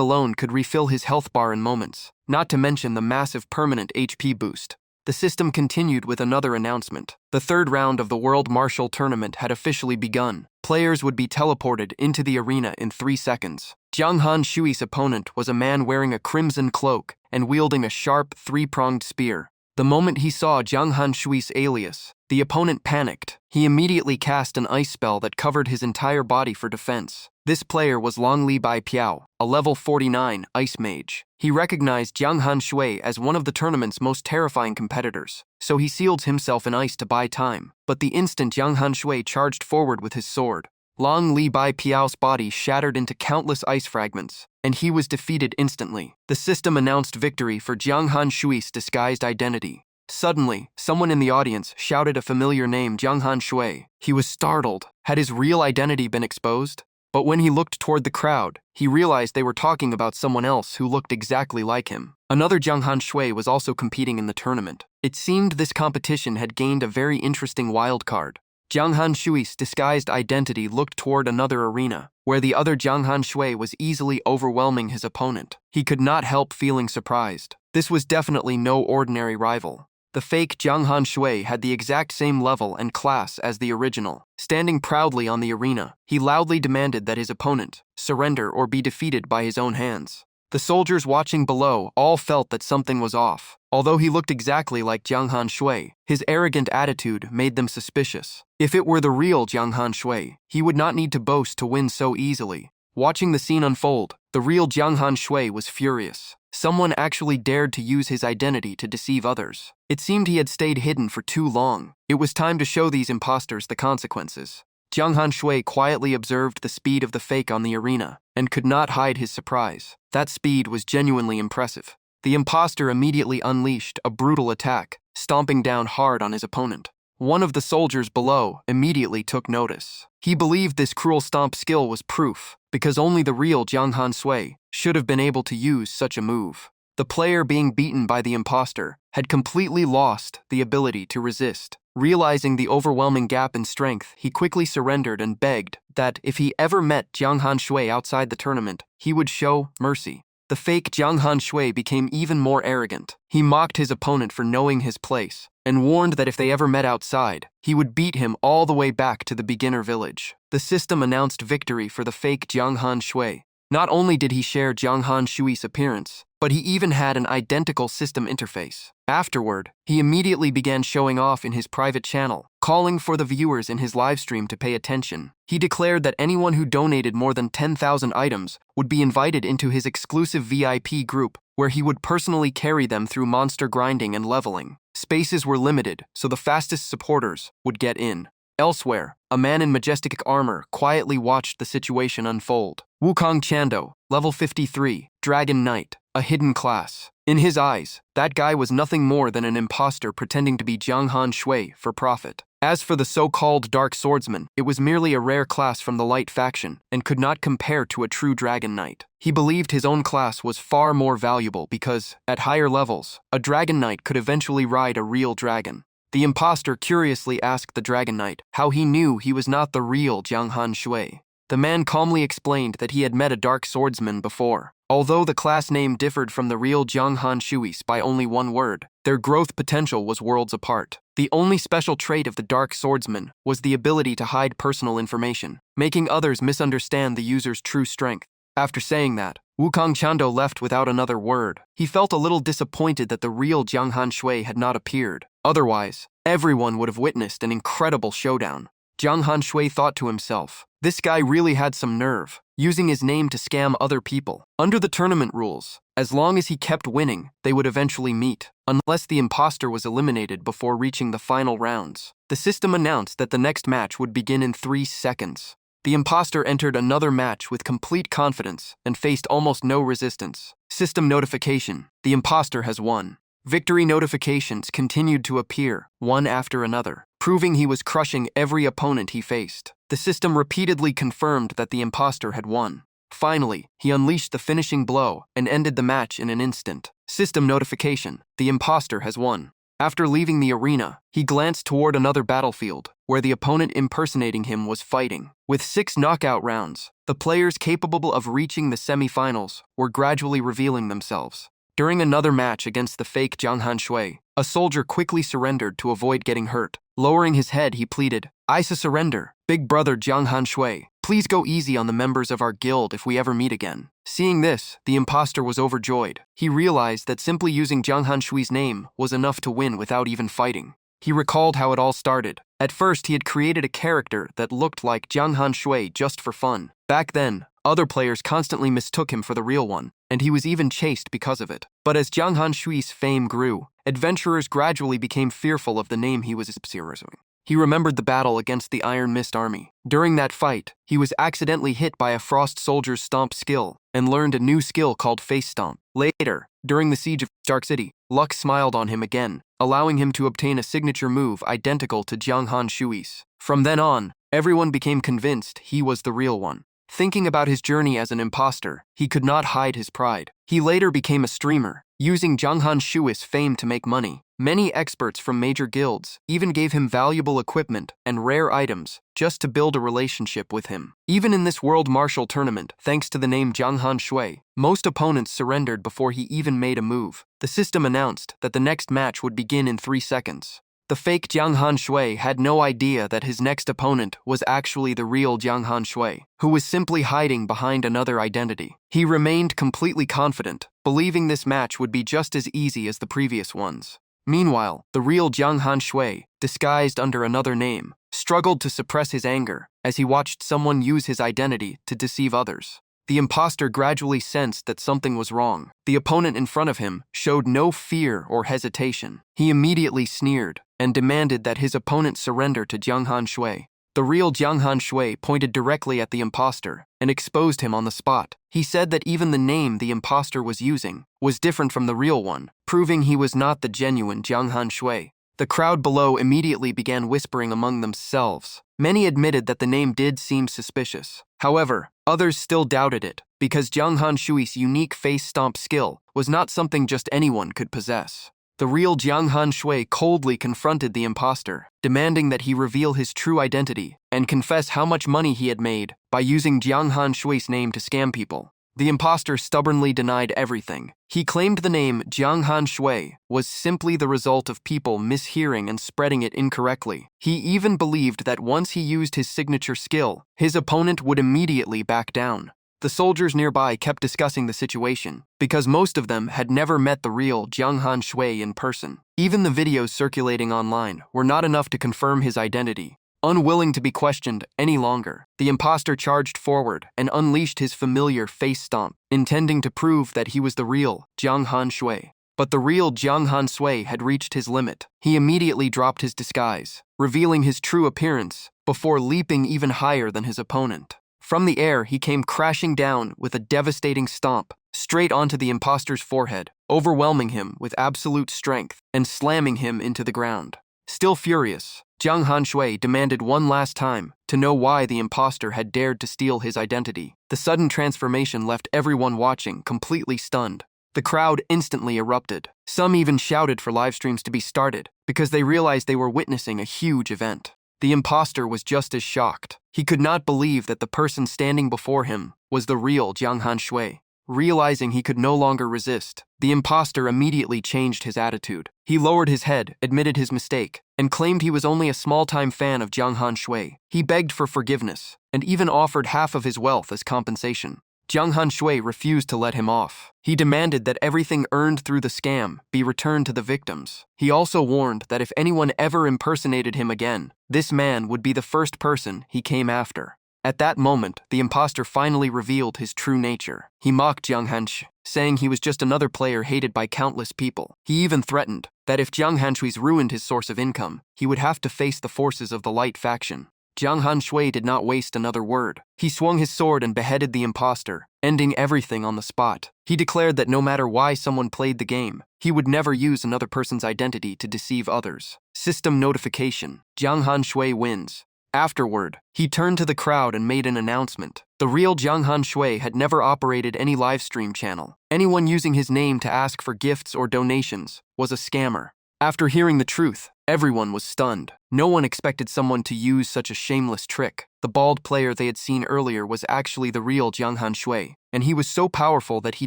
alone could refill his health bar in moments, not to mention the massive permanent HP boost. The system continued with another announcement. The third round of the World Martial Tournament had officially begun. Players would be teleported into the arena in 3 seconds. Jiang Han Shui's opponent was a man wearing a crimson cloak and wielding a sharp, 3-pronged spear. The moment he saw Jiang Han Shui's alias, the opponent panicked. He immediately cast an ice spell that covered his entire body for defense. This player was Long Li Bai Piao, a level 49 ice mage. He recognized Jiang Han Shui as one of the tournament's most terrifying competitors, so he sealed himself in ice to buy time. But the instant Jiang Han Shui charged forward with his sword, Long Li Bai Piao's body shattered into countless ice fragments, and he was defeated instantly. The system announced victory for Jiang Han Shui's disguised identity. Suddenly, someone in the audience shouted a familiar name, Jiang Han Shui. He was startled. Had his real identity been exposed? But when he looked toward the crowd, he realized they were talking about someone else who looked exactly like him. Another Jiang Han Shui was also competing in the tournament. It seemed this competition had gained a very interesting wild card. Jiang Han Shui's disguised identity looked toward another arena, where the other Jiang Han Shui was easily overwhelming his opponent. He could not help feeling surprised. This was definitely no ordinary rival. The fake Jiang Han Shui had the exact same level and class as the original. Standing proudly on the arena, he loudly demanded that his opponent surrender or be defeated by his own hands. The soldiers watching below all felt that something was off. Although he looked exactly like Jiang Han Shui, his arrogant attitude made them suspicious. If it were the real Jiang Han Shui, he would not need to boast to win so easily. Watching the scene unfold, the real Jiang Han Shui was furious. Someone actually dared to use his identity to deceive others. It seemed he had stayed hidden for too long. It was time to show these imposters the consequences. Jiang Han Shui quietly observed the speed of the fake on the arena and could not hide his surprise. That speed was genuinely impressive. The imposter immediately unleashed a brutal attack, stomping down hard on his opponent. One of the soldiers below immediately took notice. He believed this cruel stomp skill was proof, because only the real Jiang Han Shui should have been able to use such a move. The player being beaten by the imposter had completely lost the ability to resist. Realizing the overwhelming gap in strength, he quickly surrendered and begged that if he ever met Jiang Han Shui outside the tournament, he would show mercy. The fake Jiang Han Shui became even more arrogant. He mocked his opponent for knowing his place, and warned that if they ever met outside, he would beat him all the way back to the beginner village. The system announced victory for the fake Jiang Han Shui. Not only did he share Jiang Han Shui's appearance, but he even had an identical system interface. Afterward, he immediately began showing off in his private channel, calling for the viewers in his livestream to pay attention. He declared that anyone who donated more than 10,000 items would be invited into his exclusive VIP group, where he would personally carry them through monster grinding and leveling. Spaces were limited, so the fastest supporters would get in. Elsewhere, a man in majestic armor quietly watched the situation unfold. Wukong Chando, level 53, Dragon Knight, a hidden class. In his eyes, that guy was nothing more than an imposter pretending to be Jiang Han Shui for profit. As for the so-called Dark Swordsman, it was merely a rare class from the Light faction and could not compare to a true Dragon Knight. He believed his own class was far more valuable because, at higher levels, a Dragon Knight could eventually ride a real dragon. The imposter curiously asked the Dragon Knight how he knew he was not the real Jiang Han Shui. The man calmly explained that he had met a Dark Swordsman before. Although the class name differed from the real Jiang Han Shui's by only one word, their growth potential was worlds apart. The only special trait of the Dark Swordsman was the ability to hide personal information, making others misunderstand the user's true strength. After saying that, Wukong Chando left without another word. He felt a little disappointed that the real Jiang Han Shui had not appeared. Otherwise, everyone would have witnessed an incredible showdown. Jiang Han Shui thought to himself, this guy really had some nerve, using his name to scam other people. Under the tournament rules, as long as he kept winning, they would eventually meet, unless the imposter was eliminated before reaching the final rounds. The system announced that the next match would begin in 3 seconds. The imposter entered another match with complete confidence and faced almost no resistance. System notification: the imposter has won. Victory notifications continued to appear, one after another, proving he was crushing every opponent he faced. The system repeatedly confirmed that the imposter had won. Finally, he unleashed the finishing blow and ended the match in an instant. System notification: the imposter has won. After leaving the arena, he glanced toward another battlefield, where the opponent impersonating him was fighting. With 6 knockout rounds, the players capable of reaching the semi-finals were gradually revealing themselves. During another match against the fake Jiang Han Shui, a soldier quickly surrendered to avoid getting hurt. Lowering his head, he pleaded, "I surrender, big brother Jiang Han Shui. Please go easy on the members of our guild if we ever meet again." Seeing this, the imposter was overjoyed. He realized that simply using Jiang Han Shui's name was enough to win without even fighting. He recalled how it all started. At first, he had created a character that looked like Jiang Han Shui just for fun. Back then, other players constantly mistook him for the real one, and he was even chased because of it. But as Jiang Han Shui's fame grew, adventurers gradually became fearful of the name he was pursuing. He remembered the battle against the Iron Mist army. During that fight, he was accidentally hit by a Frost soldier's stomp skill and learned a new skill called Face Stomp. Later, during the siege of Stark City, luck smiled on him again, allowing him to obtain a signature move identical to Jiang Han Shui's. From then on, everyone became convinced he was the real one. Thinking about his journey as an imposter, he could not hide his pride. He later became a streamer, using Jiang Han Shui's fame to make money. Many experts from major guilds even gave him valuable equipment and rare items just to build a relationship with him. Even in this World Martial Tournament, thanks to the name Jiang Han Shui, most opponents surrendered before he even made a move. The system announced that the next match would begin in 3 seconds. The fake Jiang Han Shui had no idea that his next opponent was actually the real Jiang Han Shui, who was simply hiding behind another identity. He remained completely confident, believing this match would be just as easy as the previous ones. Meanwhile, the real Jiang Han Shui, disguised under another name, struggled to suppress his anger as he watched someone use his identity to deceive others. The imposter gradually sensed that something was wrong. The opponent in front of him showed no fear or hesitation. He immediately sneered and demanded that his opponent surrender to Jiang Han Shui. The real Jiang Han Shui pointed directly at the imposter and exposed him on the spot. He said that even the name the imposter was using was different from the real one, proving he was not the genuine Jiang Han Shui. The crowd below immediately began whispering among themselves. Many admitted that the name did seem suspicious. However, others still doubted it, because Jiang Han Shui's unique face stomp skill was not something just anyone could possess. The real Jiang Han Shui coldly confronted the imposter, demanding that he reveal his true identity and confess how much money he had made by using Jiang Han Shui's name to scam people. The imposter stubbornly denied everything. He claimed the name Jiang Han Shui was simply the result of people mishearing and spreading it incorrectly. He even believed that once he used his signature skill, his opponent would immediately back down. The soldiers nearby kept discussing the situation, because most of them had never met the real Jiang Han Shui in person. Even the videos circulating online were not enough to confirm his identity. Unwilling to be questioned any longer, the imposter charged forward and unleashed his familiar face stomp, intending to prove that he was the real Jiang Han Shui. But the real Jiang Han Shui had reached his limit. He immediately dropped his disguise, revealing his true appearance before leaping even higher than his opponent. From the air, he came crashing down with a devastating stomp, straight onto the imposter's forehead, overwhelming him with absolute strength and slamming him into the ground. Still furious, Jiang Han Shui demanded one last time to know why the imposter had dared to steal his identity. The sudden transformation left everyone watching completely stunned. The crowd instantly erupted. Some even shouted for live streams to be started because they realized they were witnessing a huge event. The imposter was just as shocked. He could not believe that the person standing before him was the real Jiang Han Shui. Realizing he could no longer resist, the imposter immediately changed his attitude. He lowered his head, admitted his mistake, and claimed he was only a small-time fan of Jiang Han Shui. He begged for forgiveness, and even offered half of his wealth as compensation. Jiang Han Shui refused to let him off. He demanded that everything earned through the scam be returned to the victims. He also warned that if anyone ever impersonated him again, this man would be the first person he came after. At that moment, the imposter finally revealed his true nature. He mocked Jiang Han Shui, saying he was just another player hated by countless people. He even threatened that if Jiang Han Shui's ruined his source of income, he would have to face the forces of the Light faction. Jiang Han Shui did not waste another word. He swung his sword and beheaded the imposter, ending everything on the spot. He declared that no matter why someone played the game, he would never use another person's identity to deceive others. System notification: Jiang Han Shui wins. Afterward, he turned to the crowd and made an announcement. The real Jiang Han Shui had never operated any livestream channel. Anyone using his name to ask for gifts or donations was a scammer. After hearing the truth, everyone was stunned. No one expected someone to use such a shameless trick. The bald player they had seen earlier was actually the real Jiang Han Shui, and he was so powerful that he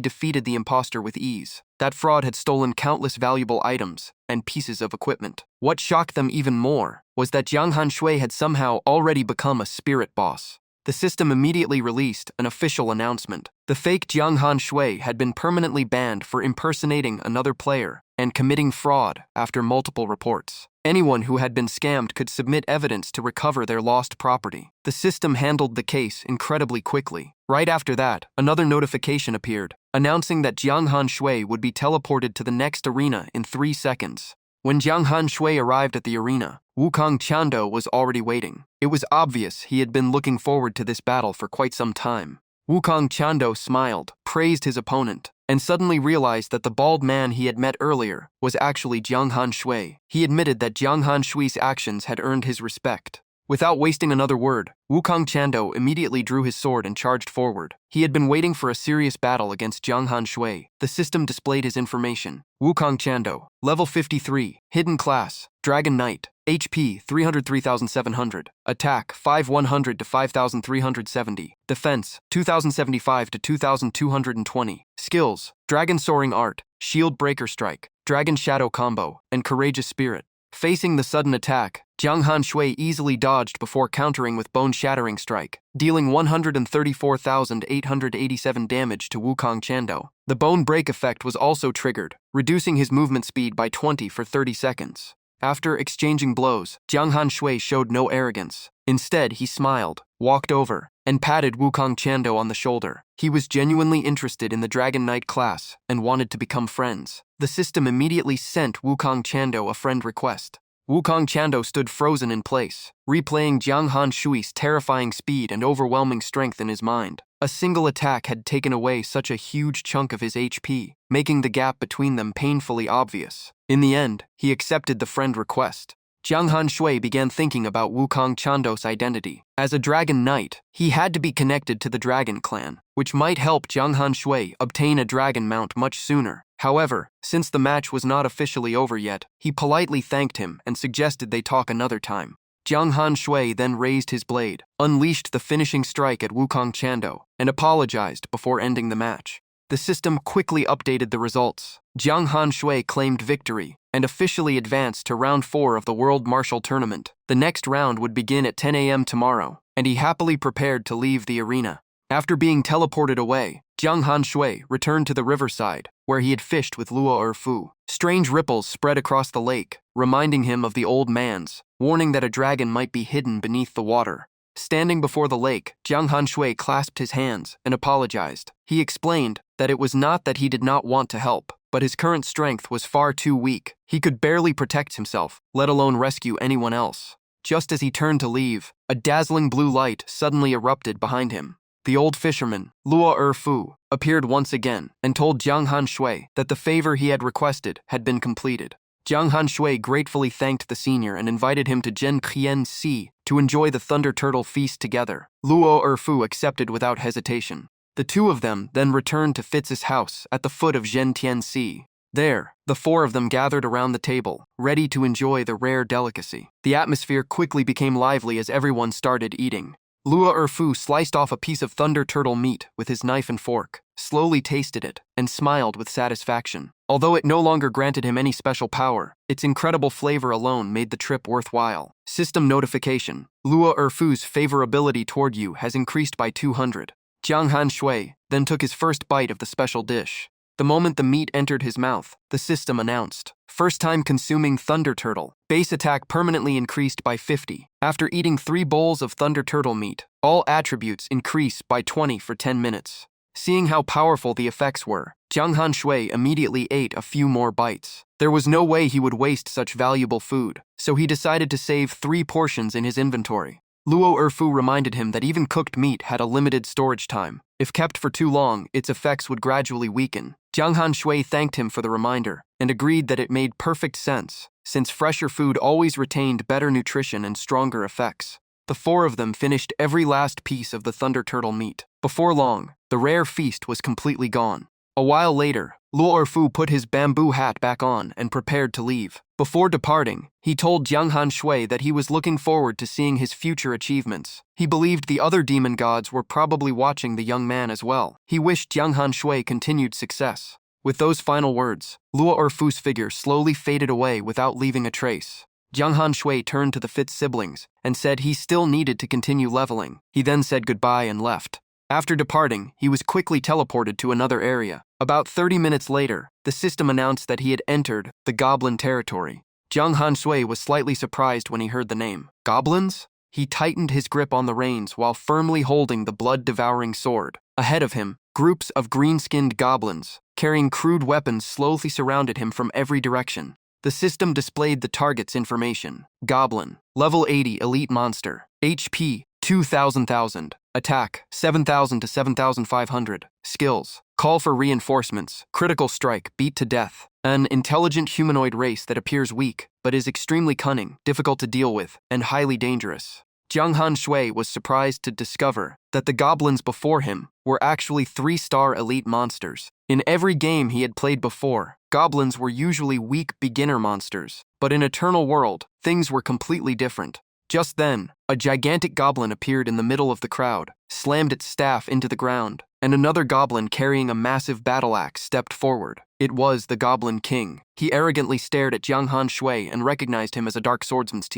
defeated the imposter with ease. That fraud had stolen countless valuable items and pieces of equipment. What shocked them even more was that Jiang Han Shui had somehow already become a spirit boss. The system immediately released an official announcement. The fake Jiang Han Shui had been permanently banned for impersonating another player and committing fraud after multiple reports. Anyone who had been scammed could submit evidence to recover their lost property. The system handled the case incredibly quickly. Right after that, another notification appeared, announcing that Jiang Han Shui would be teleported to the next arena in 3 seconds. When Jiang Han Shui arrived at the arena, Wukong Qiando was already waiting. It was obvious he had been looking forward to this battle for quite some time. Wukong Qiando smiled, praised his opponent, and suddenly realized that the bald man he had met earlier was actually Jiang Han Shui. He admitted that Jiang Han Shui's actions had earned his respect. Without wasting another word, Wukong Qiando immediately drew his sword and charged forward. He had been waiting for a serious battle against Jiang Han Shui. The system displayed his information. Wukong Qiando, level 53, hidden class, Dragon Knight, HP 303,700, attack 5100 to 5370, defense 2075 to 2220, skills, Dragon Soaring Art, Shield Breaker Strike, Dragon Shadow Combo, and Courageous Spirit. Facing the sudden attack, Jiang Han Shui easily dodged before countering with Bone Shattering Strike, dealing 134,887 damage to Wukong Qiando. The Bone Break effect was also triggered, reducing his movement speed by 20 for 30 seconds. After exchanging blows, Jiang Han Shui showed no arrogance. Instead, he smiled, walked over, and patted Wukong Qiando on the shoulder. He was genuinely interested in the Dragon Knight class and wanted to become friends. The system immediately sent Wukong Qiando a friend request. Wukong Chando stood frozen in place, replaying Jiang Han Shui's terrifying speed and overwhelming strength in his mind. A single attack had taken away such a huge chunk of his HP, making the gap between them painfully obvious. In the end, he accepted the friend request. Jiang Han Shui began thinking about Wukong Chando's identity. As a dragon knight, he had to be connected to the dragon clan, which might help Jiang Han Shui obtain a dragon mount much sooner. However, since the match was not officially over yet, he politely thanked him and suggested they talk another time. Jiang Han Shui then raised his blade, unleashed the finishing strike at Wukong Chando, and apologized before ending the match. The system quickly updated the results. Jiang Han Shui claimed victory and officially advanced to round 4 of the World Martial Tournament. The next round would begin at 10 a.m. tomorrow, and he happily prepared to leave the arena. After being teleported away, Jiang Han Shui returned to the riverside, where he had fished with Luo Erfu. Strange ripples spread across the lake, reminding him of the old man's, warning that a dragon might be hidden beneath the water. Standing before the lake, Jiang Han Shui clasped his hands and apologized. He explained that it was not that he did not want to help, but his current strength was far too weak. He could barely protect himself, let alone rescue anyone else. Just as he turned to leave, a dazzling blue light suddenly erupted behind him. The old fisherman, Luo Erfu, appeared once again and told Jiang Han Shui that the favor he had requested had been completed. Jiang Han Shui gratefully thanked the senior and invited him to Zhen Qian Si to enjoy the Thunder Turtle feast together. Luo Erfu accepted without hesitation. The two of them then returned to Fitz's house at the foot of Zhen Tian Si. There, the four of them gathered around the table, ready to enjoy the rare delicacy. The atmosphere quickly became lively as everyone started eating. Luo Erfu sliced off a piece of thunder turtle meat with his knife and fork, slowly tasted it, and smiled with satisfaction. Although it no longer granted him any special power, its incredible flavor alone made the trip worthwhile. System notification: Luo Erfu's favorability toward you has increased by 200. Jiang Han Shui then took his first bite of the special dish. The moment the meat entered his mouth, the system announced, first time consuming Thunder Turtle. Base attack permanently increased by 50. After eating 3 bowls of Thunder Turtle meat, all attributes increase by 20 for 10 minutes. Seeing how powerful the effects were, Jiang Han Shui immediately ate a few more bites. There was no way he would waste such valuable food, so he decided to save 3 portions in his inventory. Luo Erfu reminded him that even cooked meat had a limited storage time. If kept for too long, its effects would gradually weaken. Jiang Han Shui thanked him for the reminder and agreed that it made perfect sense, since fresher food always retained better nutrition and stronger effects. The 4 of them finished every last piece of the Thunder Turtle meat. Before long, the rare feast was completely gone. A while later, Luo Erfu put his bamboo hat back on and prepared to leave. Before departing, he told Jiang Han Shui that he was looking forward to seeing his future achievements. He believed the other demon gods were probably watching the young man as well. He wished Jiang Han Shui continued success. With those final words, Luo Erfu's figure slowly faded away without leaving a trace. Jiang Han Shui turned to the Fitz siblings and said he still needed to continue leveling. He then said goodbye and left. After departing, he was quickly teleported to another area. About 30 minutes later, the system announced that he had entered the Goblin territory. Jiang Han Shui was slightly surprised when he heard the name. Goblins? He tightened his grip on the reins while firmly holding the blood-devouring sword. Ahead of him, groups of green-skinned goblins, carrying crude weapons, slowly surrounded him from every direction. The system displayed the target's information. Goblin, level 80 elite monster, HP 2,000, attack 7,000 to 7,500, skills, call for reinforcements, critical strike, beat to death. An intelligent humanoid race that appears weak, but is extremely cunning, difficult to deal with, and highly dangerous. Jiang Han Shui was surprised to discover that the goblins before him were actually 3-star elite monsters. In every game he had played before, goblins were usually weak beginner monsters, but in Eternal World, things were completely different. Just then, a gigantic goblin appeared in the middle of the crowd, slammed its staff into the ground, and another goblin carrying a massive battle axe stepped forward. It was the Goblin King. He arrogantly stared at Jiang Han Shui and recognized him as a dark swordsman's.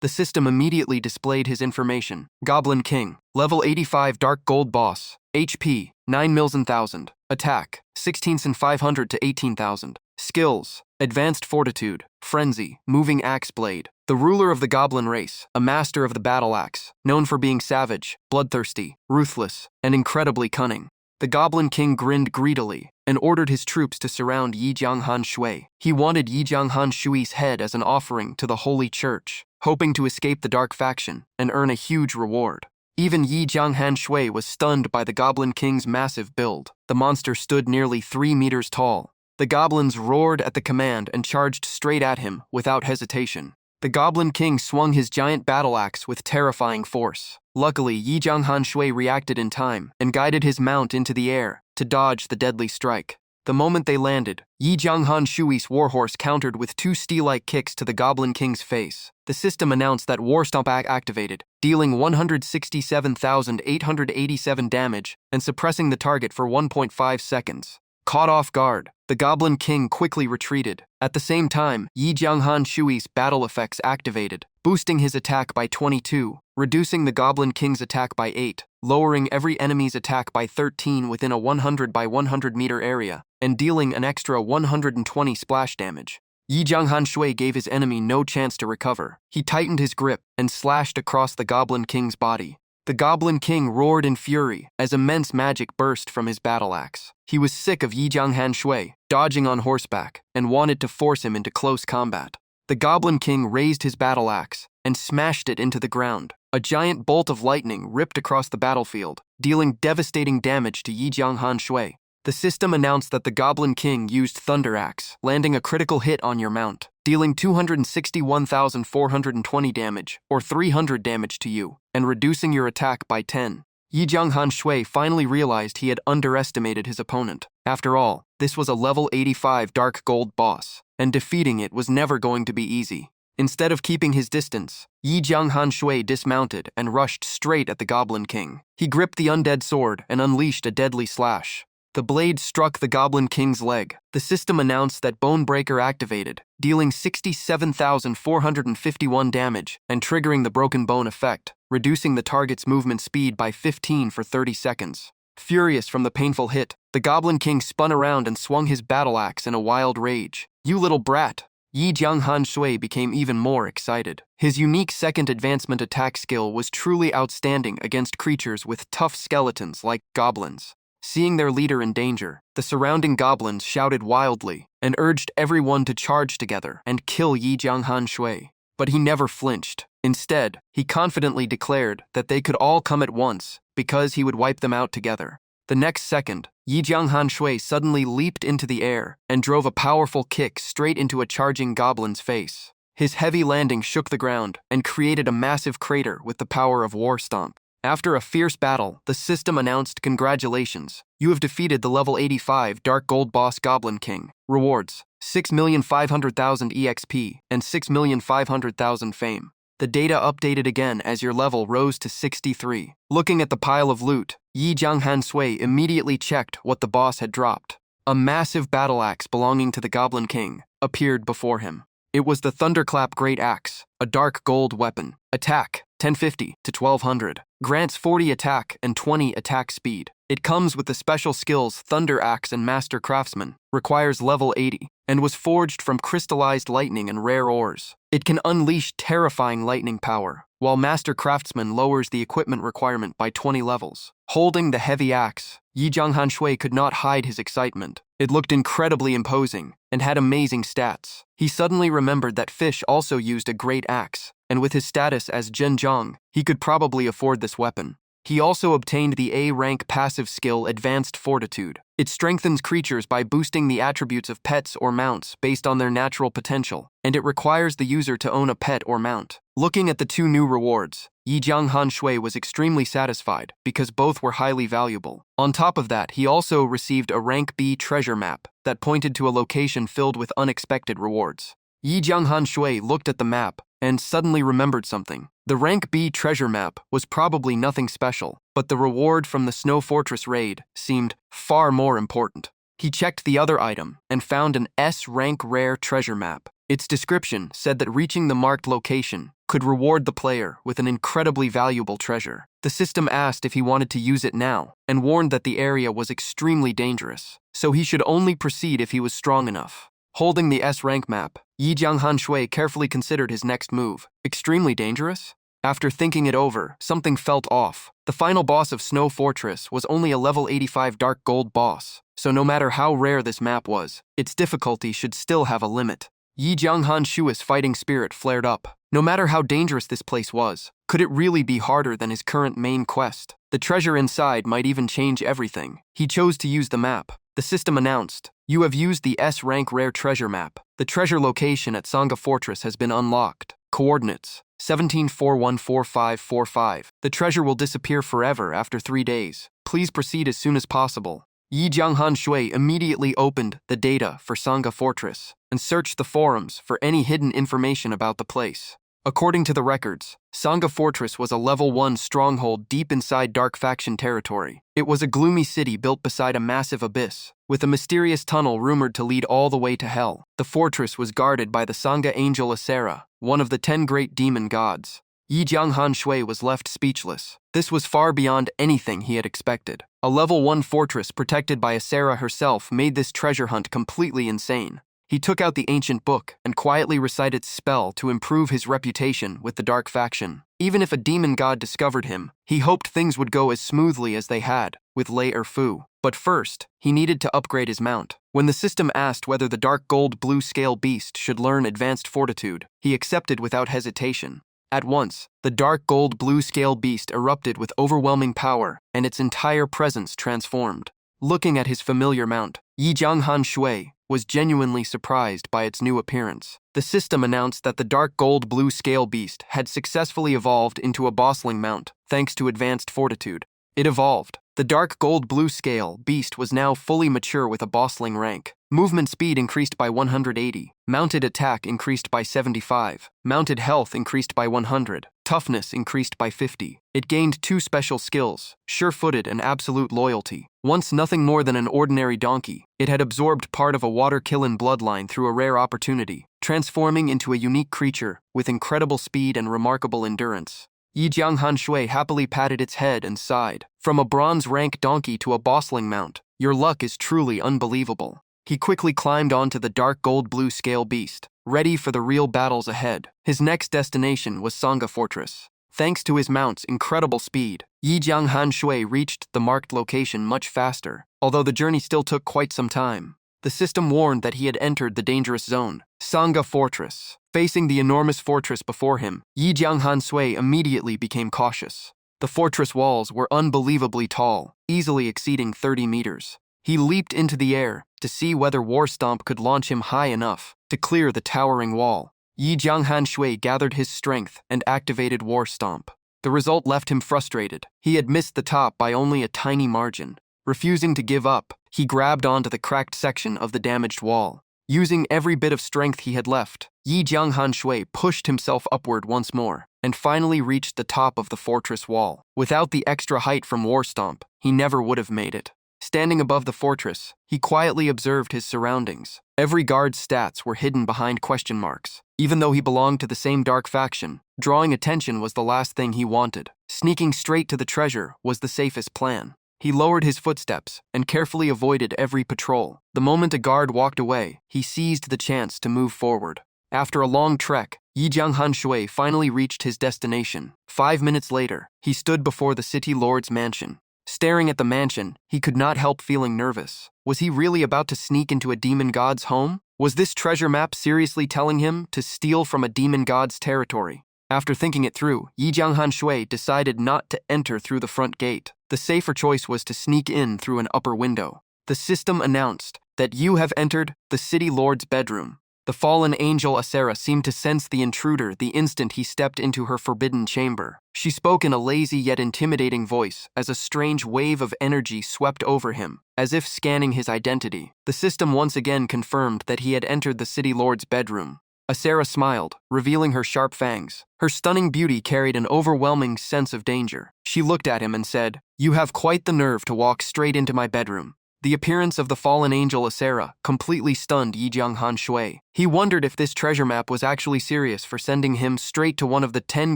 The system immediately displayed his information. Goblin King, level 85 dark gold boss, HP 9,000,000, attack 16,500 to 18,000, skills, advanced fortitude, frenzy, moving axe blade. The ruler of the goblin race, a master of the battle axe, known for being savage, bloodthirsty, ruthless, and incredibly cunning. The Goblin King grinned greedily and ordered his troops to surround Yi Jianghan Shui. He wanted Yi Jianghan Shui's head as an offering to the Holy Church, hoping to escape the dark faction and earn a huge reward. Even Yi Jianghan Shui was stunned by the Goblin King's massive build. The monster stood nearly 3 meters tall. The goblins roared at the command and charged straight at him without hesitation. The Goblin King swung his giant battle axe with terrifying force. Luckily, Yi Jianghan Shui reacted in time and guided his mount into the air to dodge the deadly strike. The moment they landed, Yi Jianghan Shui's warhorse countered with 2 steel-like kicks to the Goblin King's face. The system announced that War Stomp activated, dealing 167,887 damage and suppressing the target for 1.5 seconds. Caught off guard, the Goblin King quickly retreated. At the same time, Yi Jianghan Shui's battle effects activated, boosting his attack by 22, reducing the Goblin King's attack by 8, lowering every enemy's attack by 13 within a 100 by 100 meter area, and dealing an extra 120 splash damage. Yi Jianghan Shui gave his enemy no chance to recover. He tightened his grip and slashed across the Goblin King's body. The Goblin King roared in fury as immense magic burst from his battle axe. He was sick of Yi Jianghan Shui dodging on horseback and wanted to force him into close combat. The Goblin King raised his battle axe and smashed it into the ground. A giant bolt of lightning ripped across the battlefield, dealing devastating damage to Yi Jianghan Shui. The system announced that the Goblin King used Thunder Axe, landing a critical hit on your mount, dealing 261,420 damage, or 300 damage to you, and reducing your attack by 10. Yi Jianghan Shui finally realized he had underestimated his opponent. After all, this was a level 85 Dark Gold boss, and defeating it was never going to be easy. Instead of keeping his distance, Yi Jianghan Shui dismounted and rushed straight at the Goblin King. He gripped the undead sword and unleashed a deadly slash. The blade struck the Goblin King's leg. The system announced that Bone Breaker activated, dealing 67,451 damage and triggering the broken bone effect, reducing the target's movement speed by 15 for 30 seconds. Furious from the painful hit, the Goblin King spun around and swung his battle axe in a wild rage. "You little brat!" Yi Jianghan Shui became even more excited. His unique second advancement attack skill was truly outstanding against creatures with tough skeletons like goblins. Seeing their leader in danger, the surrounding goblins shouted wildly and urged everyone to charge together and kill Yi Jianghan Shui. But he never flinched. Instead, he confidently declared that they could all come at once because he would wipe them out together. The next second, Yi Jianghan Shui suddenly leaped into the air and drove a powerful kick straight into a charging goblin's face. His heavy landing shook the ground and created a massive crater with the power of War Stomp. After a fierce battle, the system announced, "Congratulations, you have defeated the level 85 Dark Gold boss Goblin King. Rewards, 6,500,000 EXP and 6,500,000 fame." The data updated again as your level rose to 63. Looking at the pile of loot, Yi Jianghan Shui immediately checked what the boss had dropped. A massive battle axe belonging to the Goblin King appeared before him. It was the Thunderclap Great Axe, a dark gold weapon. Attack, 1050 to 1200. Grants 40 attack and 20 attack speed. It comes with the special skills Thunder Axe and Master Craftsman, requires level 80, and was forged from crystallized lightning and rare ores. It can unleash terrifying lightning power, while Master Craftsman lowers the equipment requirement by 20 levels. Holding the heavy axe, Yi Jianghan Shui could not hide his excitement. It looked incredibly imposing and had amazing stats. He suddenly remembered that Fish also used a great axe, and with his status as Zhenjiang, he could probably afford this weapon. He also obtained the A-rank passive skill Advanced Fortitude. It strengthens creatures by boosting the attributes of pets or mounts based on their natural potential, and it requires the user to own a pet or mount. Looking at the 2 new rewards, Yi Jianghan Shui was extremely satisfied because both were highly valuable. On top of that, he also received a Rank B treasure map that pointed to a location filled with unexpected rewards. Yi Jianghan Shui looked at the map and suddenly remembered something. The Rank B treasure map was probably nothing special, but the reward from the Snow Fortress raid seemed far more important. He checked the other item and found an S-rank rare treasure map. Its description said that reaching the marked location could reward the player with an incredibly valuable treasure. The system asked if he wanted to use it now and warned that the area was extremely dangerous, so he should only proceed if he was strong enough. Holding the S-rank map, Yi Jianghan Shui carefully considered his next move. Extremely dangerous? After thinking it over, something felt off. The final boss of Snow Fortress was only a level 85 Dark Gold boss, so no matter how rare this map was, its difficulty should still have a limit. Yi Jianghan Shui's fighting spirit flared up. No matter how dangerous this place was, could it really be harder than his current main quest? The treasure inside might even change everything. He chose to use the map. The system announced, "You have used the S-rank rare treasure map. The treasure location at Sangha Fortress has been unlocked. Coordinates, 17414545. The treasure will disappear forever after 3 days. Please proceed as soon as possible." Yi Jianghan Shui immediately opened the data for Sangha Fortress and searched the forums for any hidden information about the place. According to the records, Sangha Fortress was a level 1 stronghold deep inside Dark Faction territory. It was a gloomy city built beside a massive abyss, with a mysterious tunnel rumored to lead all the way to hell. The fortress was guarded by the Sangha angel Asura, one of the 10 great demon gods. Yi Jianghan Shui was left speechless. This was far beyond anything he had expected. A level 1 fortress protected by Asura herself made this treasure hunt completely insane. He took out the ancient book and quietly recited its spell to improve his reputation with the Dark Faction. Even if a demon god discovered him, he hoped things would go as smoothly as they had with Lei Erfu. But first, he needed to upgrade his mount. When the system asked whether the dark gold blue scale beast should learn advanced fortitude, he accepted without hesitation. At once, the dark gold blue scale beast erupted with overwhelming power, and its entire presence transformed. Looking at his familiar mount, Yi Jianghan Shui was genuinely surprised by its new appearance. The system announced that the dark gold blue scale beast had successfully evolved into a bossling mount, thanks to advanced fortitude. It evolved. The dark gold blue scale beast was now fully mature with a bossling rank. Movement speed increased by 180, mounted attack increased by 75, mounted health increased by 100, toughness increased by 50. It gained 2 special skills, sure-footed and absolute loyalty. Once nothing more than an ordinary donkey, it had absorbed part of a water-killing bloodline through a rare opportunity, transforming into a unique creature with incredible speed and remarkable endurance. Yi Jianghan Shui happily patted its head and sighed. From a bronze-rank donkey to a bossling mount, your luck is truly unbelievable. He quickly climbed onto the dark gold blue scale beast, ready for the real battles ahead. His next destination was Sangha Fortress. Thanks to his mount's incredible speed, Yi Jianghan Shui reached the marked location much faster, although the journey still took quite some time. The system warned that he had entered the dangerous zone, Sangha Fortress. Facing the enormous fortress before him, Yi Jianghan Sui immediately became cautious. The fortress walls were unbelievably tall, easily exceeding 30 meters. He leaped into the air to see whether War Stomp could launch him high enough to clear the towering wall. Yi Jianghan Shui gathered his strength and activated War Stomp. The result left him frustrated. He had missed the top by only a tiny margin. Refusing to give up, he grabbed onto the cracked section of the damaged wall. Using every bit of strength he had left, Yi Jianghan Shui pushed himself upward once more, and finally reached the top of the fortress wall. Without the extra height from War Stomp, he never would have made it. Standing above the fortress, he quietly observed his surroundings. Every guard's stats were hidden behind question marks. Even though he belonged to the same Dark Faction, drawing attention was the last thing he wanted. Sneaking straight to the treasure was the safest plan. He lowered his footsteps and carefully avoided every patrol. The moment a guard walked away, he seized the chance to move forward. After a long trek, Yi Jianghan Shui finally reached his destination. 5 minutes later, he stood before the city lord's mansion. Staring at the mansion, he could not help feeling nervous. Was he really about to sneak into a demon god's home? Was this treasure map seriously telling him to steal from a demon god's territory? After thinking it through, Yi Jianghan Shui decided not to enter through the front gate. The safer choice was to sneak in through an upper window. The system announced that you have entered the city lord's bedroom. The fallen angel Asura seemed to sense the intruder the instant he stepped into her forbidden chamber. She spoke in a lazy yet intimidating voice as a strange wave of energy swept over him, as if scanning his identity. The system once again confirmed that he had entered the city lord's bedroom. Asura smiled, revealing her sharp fangs. Her stunning beauty carried an overwhelming sense of danger. She looked at him and said, "You have quite the nerve to walk straight into my bedroom." The appearance of the fallen angel Asura completely stunned Yi Jianghan Shui. He wondered if this treasure map was actually serious for sending him straight to one of the 10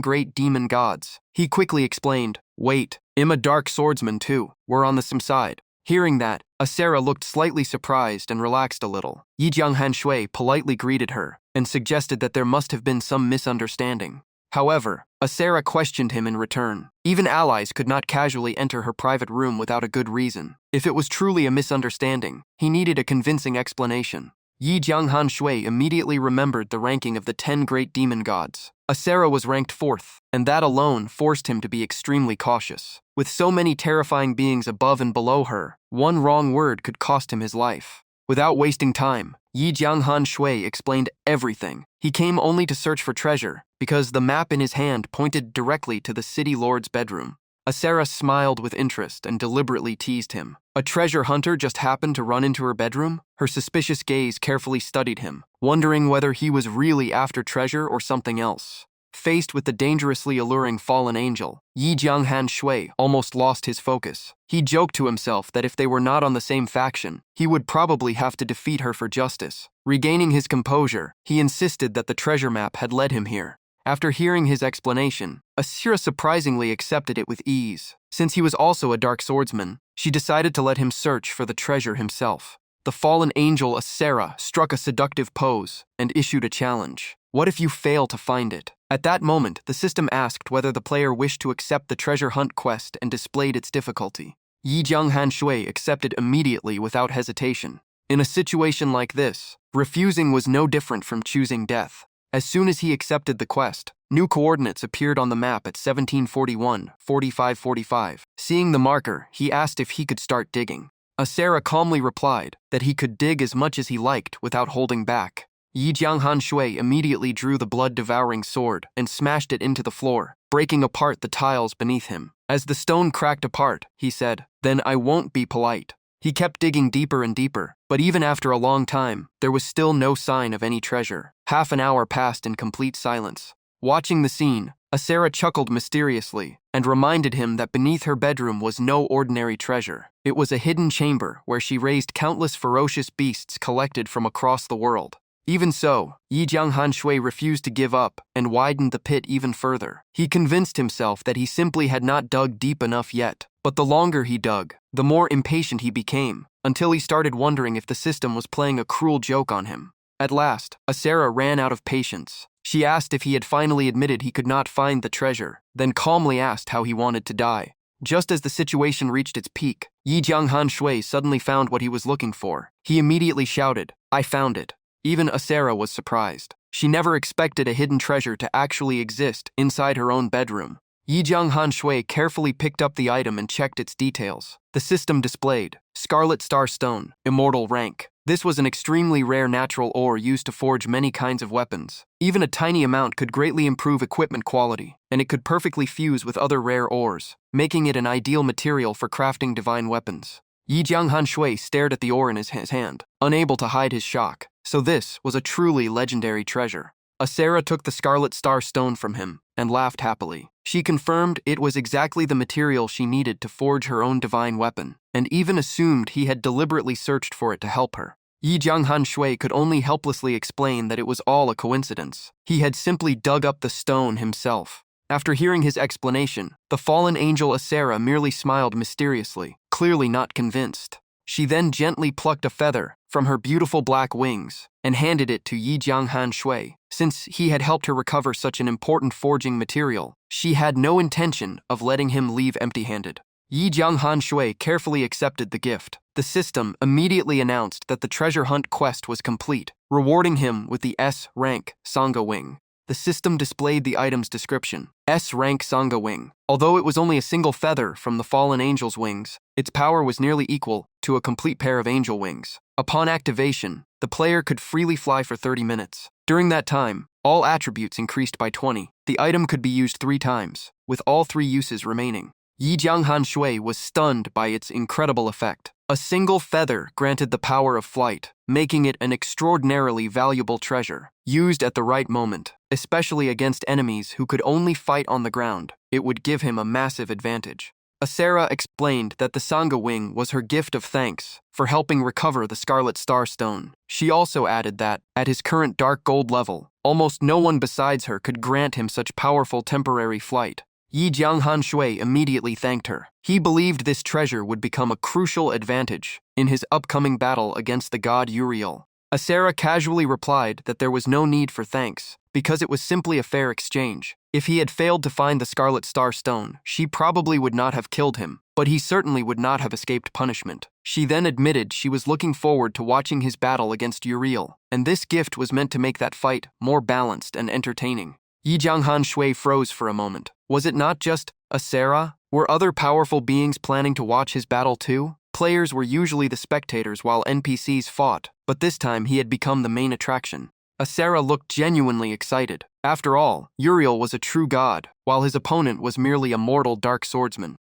great demon gods. He quickly explained, "Wait, I'm a dark swordsman too. We're on the same side." Hearing that, Asura looked slightly surprised and relaxed a little. Yi Jianghan Shui politely greeted her and suggested that there must have been some misunderstanding. However, Asura questioned him in return. Even allies could not casually enter her private room without a good reason. If it was truly a misunderstanding, he needed a convincing explanation. Yi Jianghan Shui immediately remembered the ranking of the 10 great demon gods. Asura was ranked 4th, and that alone forced him to be extremely cautious. With so many terrifying beings above and below her, one wrong word could cost him his life. Without wasting time, Yi Jianghan Shui explained everything. He came only to search for treasure, because the map in his hand pointed directly to the city lord's bedroom. Asura smiled with interest and deliberately teased him. A treasure hunter just happened to run into her bedroom? Her suspicious gaze carefully studied him, wondering whether he was really after treasure or something else. Faced with the dangerously alluring fallen angel, Yi Jianghan Shui almost lost his focus. He joked to himself that if they were not on the same faction, he would probably have to defeat her for justice. Regaining his composure, he insisted that the treasure map had led him here. After hearing his explanation, Asura surprisingly accepted it with ease. Since he was also a dark swordsman, she decided to let him search for the treasure himself. The fallen angel Asura struck a seductive pose and issued a challenge. What if you fail to find it? At that moment, the system asked whether the player wished to accept the treasure hunt quest and displayed its difficulty. Yi Jianghan Shui accepted immediately without hesitation. In a situation like this, refusing was no different from choosing death. As soon as he accepted the quest, new coordinates appeared on the map at 1741, 4545. Seeing the marker, he asked if he could start digging. Asura calmly replied that he could dig as much as he liked without holding back. Yi Jianghan Shui immediately drew the blood-devouring sword and smashed it into the floor, breaking apart the tiles beneath him. As the stone cracked apart, he said, "Then I won't be polite." He kept digging deeper and deeper, but even after a long time, there was still no sign of any treasure. Half an hour passed in complete silence. Watching the scene, Asura chuckled mysteriously and reminded him that beneath her bedroom was no ordinary treasure. It was a hidden chamber where she raised countless ferocious beasts collected from across the world. Even so, Yi Jianghan Shui refused to give up and widened the pit even further. He convinced himself that he simply had not dug deep enough yet, but the longer he dug, the more impatient he became, until he started wondering if the system was playing a cruel joke on him. At last, Asura ran out of patience. She asked if he had finally admitted he could not find the treasure, then calmly asked how he wanted to die. Just as the situation reached its peak, Yi Jianghan Shui suddenly found what he was looking for. He immediately shouted, "I found it." Even Asura was surprised. She never expected a hidden treasure to actually exist inside her own bedroom. Yi Jianghan Shui carefully picked up the item and checked its details. The system displayed Scarlet Star Stone, Immortal Rank. This was an extremely rare natural ore used to forge many kinds of weapons. Even a tiny amount could greatly improve equipment quality, and it could perfectly fuse with other rare ores, making it an ideal material for crafting divine weapons. Yi Jianghan Shui stared at the ore in his hand, unable to hide his shock. So this was a truly legendary treasure. Asura took the Scarlet Star Stone from him and laughed happily. She confirmed it was exactly the material she needed to forge her own divine weapon, and even assumed he had deliberately searched for it to help her. Yi Jianghan Shui could only helplessly explain that it was all a coincidence. He had simply dug up the stone himself. After hearing his explanation, the fallen angel Asura merely smiled mysteriously, clearly not convinced. She then gently plucked a feather from her beautiful black wings and handed it to Yi Jianghan Shui. Since he had helped her recover such an important forging material, she had no intention of letting him leave empty-handed. Yi Jianghan Shui carefully accepted the gift. The system immediately announced that the treasure hunt quest was complete, rewarding him with the S-rank Sangha Wing. The system displayed the item's description, S-rank Sangha Wing. Although it was only a single feather from the fallen angel's wings, its power was nearly equal to a complete pair of angel wings. Upon activation, the player could freely fly for 30 minutes. During that time, all attributes increased by 20. The item could be used 3 times, with all 3 uses remaining. Yi Jianghan Shui was stunned by its incredible effect. A single feather granted the power of flight, making it an extraordinarily valuable treasure. Used at the right moment, especially against enemies who could only fight on the ground, it would give him a massive advantage. Asura explained that the Sangha Wing was her gift of thanks for helping recover the Scarlet Star Stone. She also added that, at his current dark gold level, almost no one besides her could grant him such powerful temporary flight. Yi Jianghan Shui immediately thanked her. He believed this treasure would become a crucial advantage in his upcoming battle against the god Uriel. Asura casually replied that there was no need for thanks, because it was simply a fair exchange. If he had failed to find the Scarlet Star Stone, she probably would not have killed him, but he certainly would not have escaped punishment. She then admitted she was looking forward to watching his battle against Uriel, and this gift was meant to make that fight more balanced and entertaining. Yi Jianghan Shui froze for a moment. Was it not just Asura? Were other powerful beings planning to watch his battle too? Players were usually the spectators while NPCs fought, but this time he had become the main attraction. Asura looked genuinely excited. After all, Uriel was a true god, while his opponent was merely a mortal dark swordsman.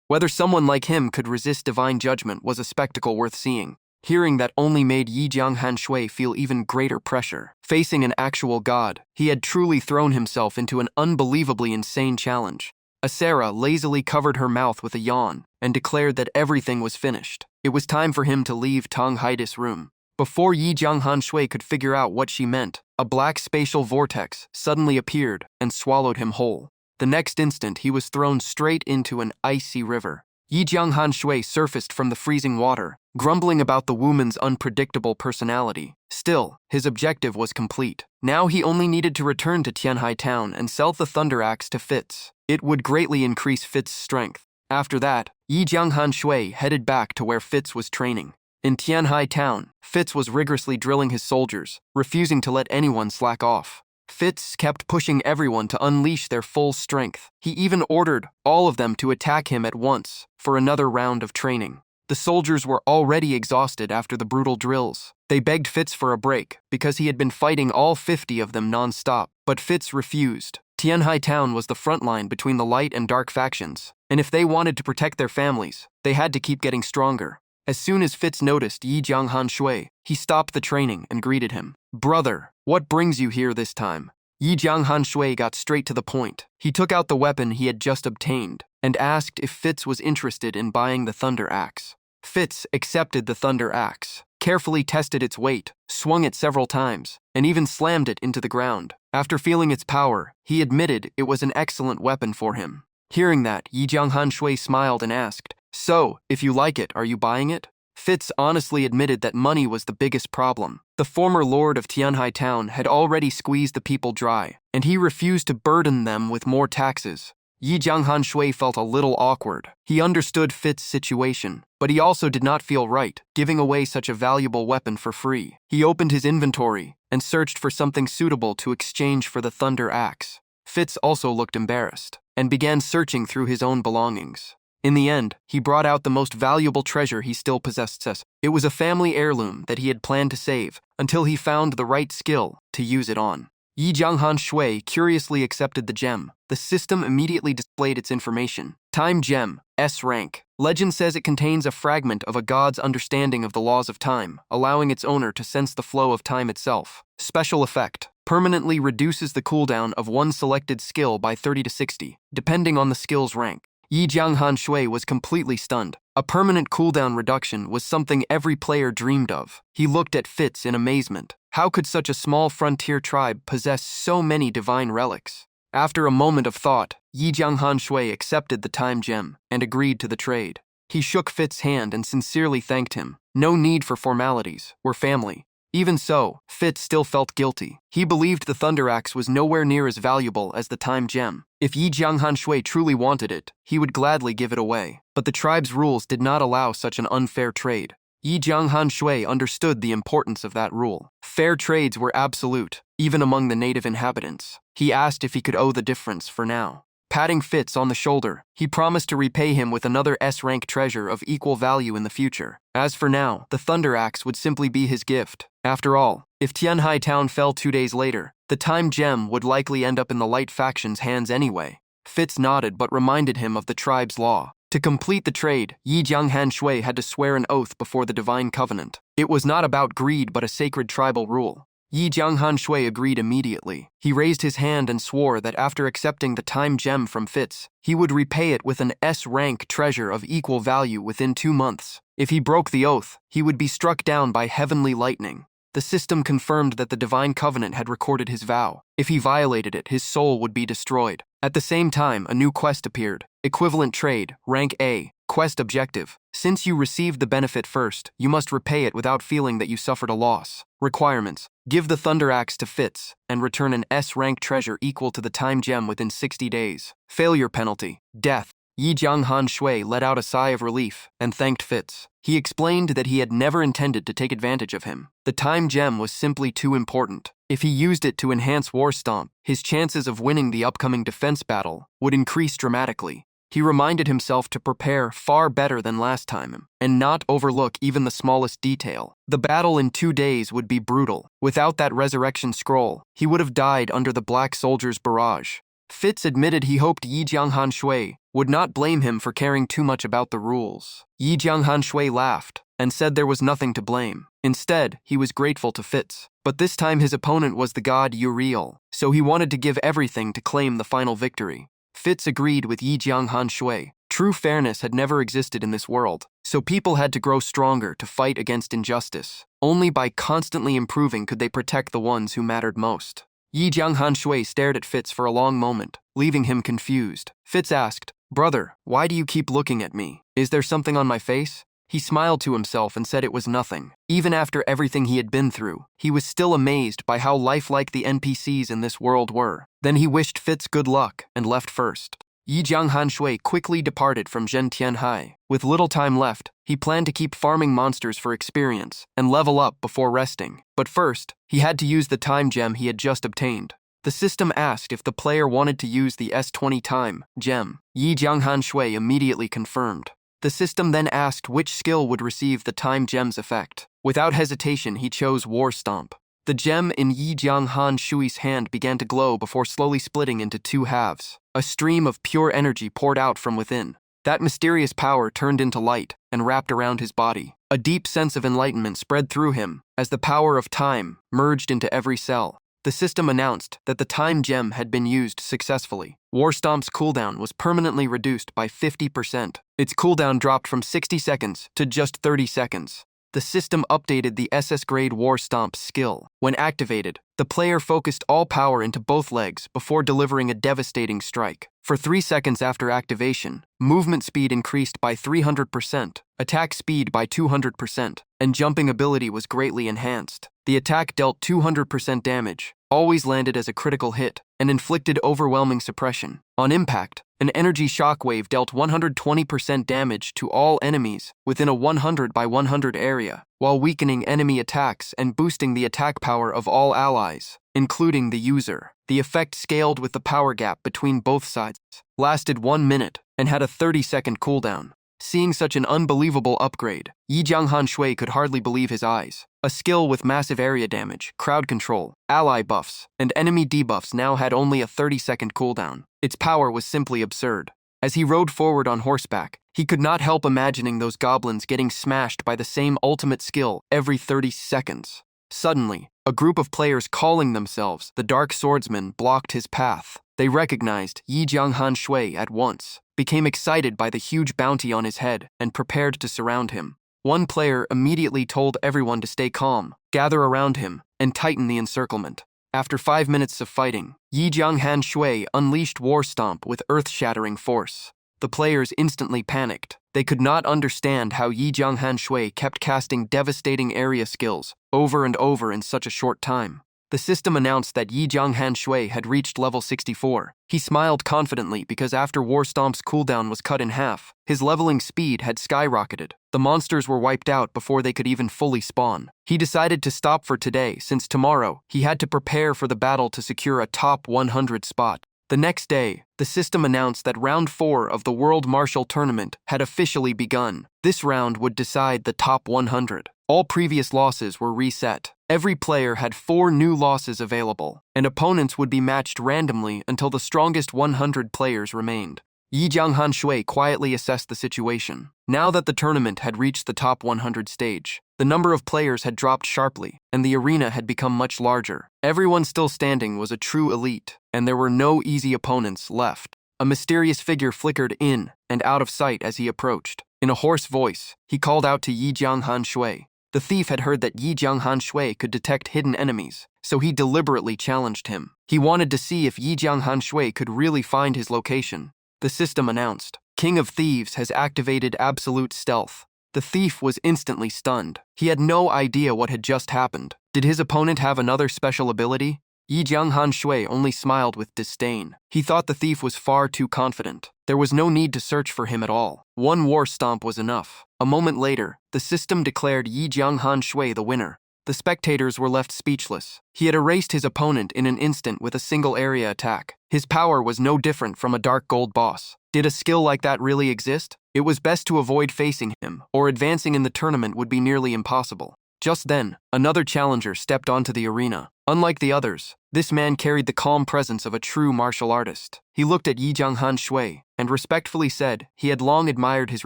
Whether someone like him could resist divine judgment was a spectacle worth seeing. Hearing that only made Yi Jianghan Shui feel even greater pressure. Facing an actual god, he had truly thrown himself into an unbelievably insane challenge. Asura lazily covered her mouth with a yawn and declared that everything was finished. It was time for him to leave Tang Haida's room. Before Yi Jianghan Shui could figure out what she meant, a black spatial vortex suddenly appeared and swallowed him whole. The next instant, he was thrown straight into an icy river. Yi Jianghan Shui surfaced from the freezing water, grumbling about the woman's unpredictable personality. Still, his objective was complete. Now he only needed to return to Tianhai Town and sell the Thunder Axe to Fitz. It would greatly increase Fitz's strength. After that, Yi Jianghan Shui headed back to where Fitz was training. In Tianhai Town, Fitz was rigorously drilling his soldiers, refusing to let anyone slack off. Fitz kept pushing everyone to unleash their full strength. He even ordered all of them to attack him at once for another round of training. The soldiers were already exhausted after the brutal drills. They begged Fitz for a break because he had been fighting all 50 of them non-stop, but Fitz refused. Tianhai Town was the front line between the light and dark factions, and if they wanted to protect their families, they had to keep getting stronger. As soon as Fitz noticed Yi Jianghan Shui, he stopped the training and greeted him. "Brother, what brings you here this time?" Yi Jianghan Shui got straight to the point. He took out the weapon he had just obtained and asked if Fitz was interested in buying the Thunder Axe. Fitz accepted the Thunder Axe, carefully tested its weight, swung it several times, and even slammed it into the ground. After feeling its power, he admitted it was an excellent weapon for him. Hearing that, Yi Jianghan Shui smiled and asked, "So, if you like it, are you buying it?" Fitz honestly admitted that money was the biggest problem. The former lord of Tianhai Town had already squeezed the people dry, and he refused to burden them with more taxes. Yi Jianghan Shui felt a little awkward. He understood Fitz's situation, but he also did not feel right, giving away such a valuable weapon for free. He opened his inventory and searched for something suitable to exchange for the Thunder Axe. Fitz also looked embarrassed and began searching through his own belongings. In the end, he brought out the most valuable treasure he still possessed. It was a family heirloom that he had planned to save until he found the right skill to use it on. Yi Jianghan Shui curiously accepted the gem. The system immediately displayed its information. Time Gem, S rank. Legend says it contains a fragment of a god's understanding of the laws of time, allowing its owner to sense the flow of time itself. Special effect. Permanently reduces the cooldown of one selected skill by 30 to 60, depending on the skill's rank. Yi Jianghan Shui was completely stunned. A permanent cooldown reduction was something every player dreamed of. He looked at Fitz in amazement. How could such a small frontier tribe possess so many divine relics? After a moment of thought, Yi Jianghan Shui accepted the Time Gem and agreed to the trade. He shook Fitz's hand and sincerely thanked him. No need for formalities. We're family. Even so, Fitz still felt guilty. He believed the Thunder Axe was nowhere near as valuable as the Time Gem. If Yi Jianghan Shui truly wanted it, he would gladly give it away. But the tribe's rules did not allow such an unfair trade. Yi Jianghan Shui understood the importance of that rule. Fair trades were absolute, even among the native inhabitants. He asked if he could owe the difference for now. Patting Fitz on the shoulder, he promised to repay him with another S-rank treasure of equal value in the future. As for now, the Thunder Axe would simply be his gift. After all, if Tianhai Town fell 2 days later, the Time Gem would likely end up in the Light Faction's hands anyway. Fitz nodded but reminded him of the tribe's law. To complete the trade, Yi Jianghan Shui had to swear an oath before the Divine Covenant. It was not about greed but a sacred tribal rule. Yi Jianghan Shui agreed immediately. He raised his hand and swore that after accepting the Time Gem from Fitz, he would repay it with an S-rank treasure of equal value within 2 months. If he broke the oath, he would be struck down by heavenly lightning. The system confirmed that the Divine Covenant had recorded his vow. If he violated it, his soul would be destroyed. At the same time, a new quest appeared. Equivalent trade, rank A. Quest objective. Since you received the benefit first, you must repay it without feeling that you suffered a loss. Requirements. Give the Thunder Axe to Fitz and return an S-rank treasure equal to the time gem within 60 days. Failure penalty, death. Yi Jianghan Shui let out a sigh of relief and thanked Fitz. He explained that he had never intended to take advantage of him. The time gem was simply too important. If he used it to enhance War Stomp, his chances of winning the upcoming defense battle would increase dramatically. He reminded himself to prepare far better than last time and not overlook even the smallest detail. The battle in 2 days would be brutal. Without that resurrection scroll, he would have died under the Black Soldier's barrage. Fitz admitted he hoped Yi Jianghan Shui would not blame him for caring too much about the rules. Yi Jianghan Shui laughed and said there was nothing to blame. Instead, he was grateful to Fitz. But this time his opponent was the god Uriel, so he wanted to give everything to claim the final victory. Fitz agreed with Yi Jianghan Shui. True fairness had never existed in this world, so people had to grow stronger to fight against injustice. Only by constantly improving could they protect the ones who mattered most. Yi Jianghan Shui stared at Fitz for a long moment, leaving him confused. Fitz asked, "Brother, why do you keep looking at me? Is there something on my face?" He smiled to himself and said it was nothing. Even after everything he had been through, he was still amazed by how lifelike the NPCs in this world were. Then he wished Fitz good luck and left first. Yi Jianghan Shui quickly departed from Zhentianhai. With little time left, he planned to keep farming monsters for experience and level up before resting. But first, he had to use the time gem he had just obtained. The system asked if the player wanted to use the S20 time gem. Yi Jianghan Shui immediately confirmed. The system then asked which skill would receive the time gem's effect. Without hesitation, he chose War Stomp. The gem in Yi Jianghan Shui's hand began to glow before slowly splitting into 2 halves. A stream of pure energy poured out from within. That mysterious power turned into light and wrapped around his body. A deep sense of enlightenment spread through him as the power of time merged into every cell. The system announced that the time gem had been used successfully. War Stomp's cooldown was permanently reduced by 50%. Its cooldown dropped from 60 seconds to just 30 seconds. The system updated the SS-grade War Stomp skill. When activated, the player focused all power into both legs before delivering a devastating strike. For 3 seconds after activation, movement speed increased by 300%, attack speed by 200%, and jumping ability was greatly enhanced. The attack dealt 200% damage, always landed as a critical hit, and inflicted overwhelming suppression. On impact, an energy shockwave dealt 120% damage to all enemies within a 100 by 100 area, while weakening enemy attacks and boosting the attack power of all allies, including the user. The effect scaled with the power gap between both sides, lasted 1 minute, and had a 30-second cooldown. Seeing such an unbelievable upgrade, Yi Jianghan Shui could hardly believe his eyes. A skill with massive area damage, crowd control, ally buffs, and enemy debuffs now had only a 30-second cooldown. Its power was simply absurd. As he rode forward on horseback, he could not help imagining those goblins getting smashed by the same ultimate skill every 30 seconds. Suddenly, a group of players calling themselves the Dark Swordsmen blocked his path. They recognized Yi Jianghan Shui at once, became excited by the huge bounty on his head, and prepared to surround him. One player immediately told everyone to stay calm, gather around him, and tighten the encirclement. After 5 minutes of fighting, Yi Jianghan Shui unleashed War Stomp with earth-shattering force. The players instantly panicked. They could not understand how Yi Jianghan Shui kept casting devastating area skills over and over in such a short time. The system announced that Yi Jianghan Shui had reached level 64. He smiled confidently because after War Stomp's cooldown was cut in half, his leveling speed had skyrocketed. The monsters were wiped out before they could even fully spawn. He decided to stop for today since tomorrow he had to prepare for the battle to secure a top 100 spot. The next day, the system announced that Round 4 of the World Martial Tournament had officially begun. This round would decide the top 100. All previous losses were reset. Every player had 4 new losses available, and opponents would be matched randomly until the strongest 100 players remained. Yi Jianghan Shui quietly assessed the situation. Now that the tournament had reached the top 100 stage, the number of players had dropped sharply, and the arena had become much larger. Everyone still standing was a true elite, and there were no easy opponents left. A mysterious figure flickered in and out of sight as he approached. In a hoarse voice, he called out to Yi Jianghan Shui. The thief had heard that Yi Jianghan Shui could detect hidden enemies, so he deliberately challenged him. He wanted to see if Yi Jianghan Shui could really find his location. The system announced, "King of Thieves has activated absolute stealth." The thief was instantly stunned. He had no idea what had just happened. Did his opponent have another special ability? Yi Jianghan Shui only smiled with disdain. He thought the thief was far too confident. There was no need to search for him at all. One war stomp was enough. A moment later, the system declared Yi Jianghan Shui the winner. The spectators were left speechless. He had erased his opponent in an instant with a single area attack. His power was no different from a dark gold boss. Did a skill like that really exist? It was best to avoid facing him, or advancing in the tournament would be nearly impossible. Just then, another challenger stepped onto the arena. Unlike the others, this man carried the calm presence of a true martial artist. He looked at Yi Jianghan Shui and respectfully said he had long admired his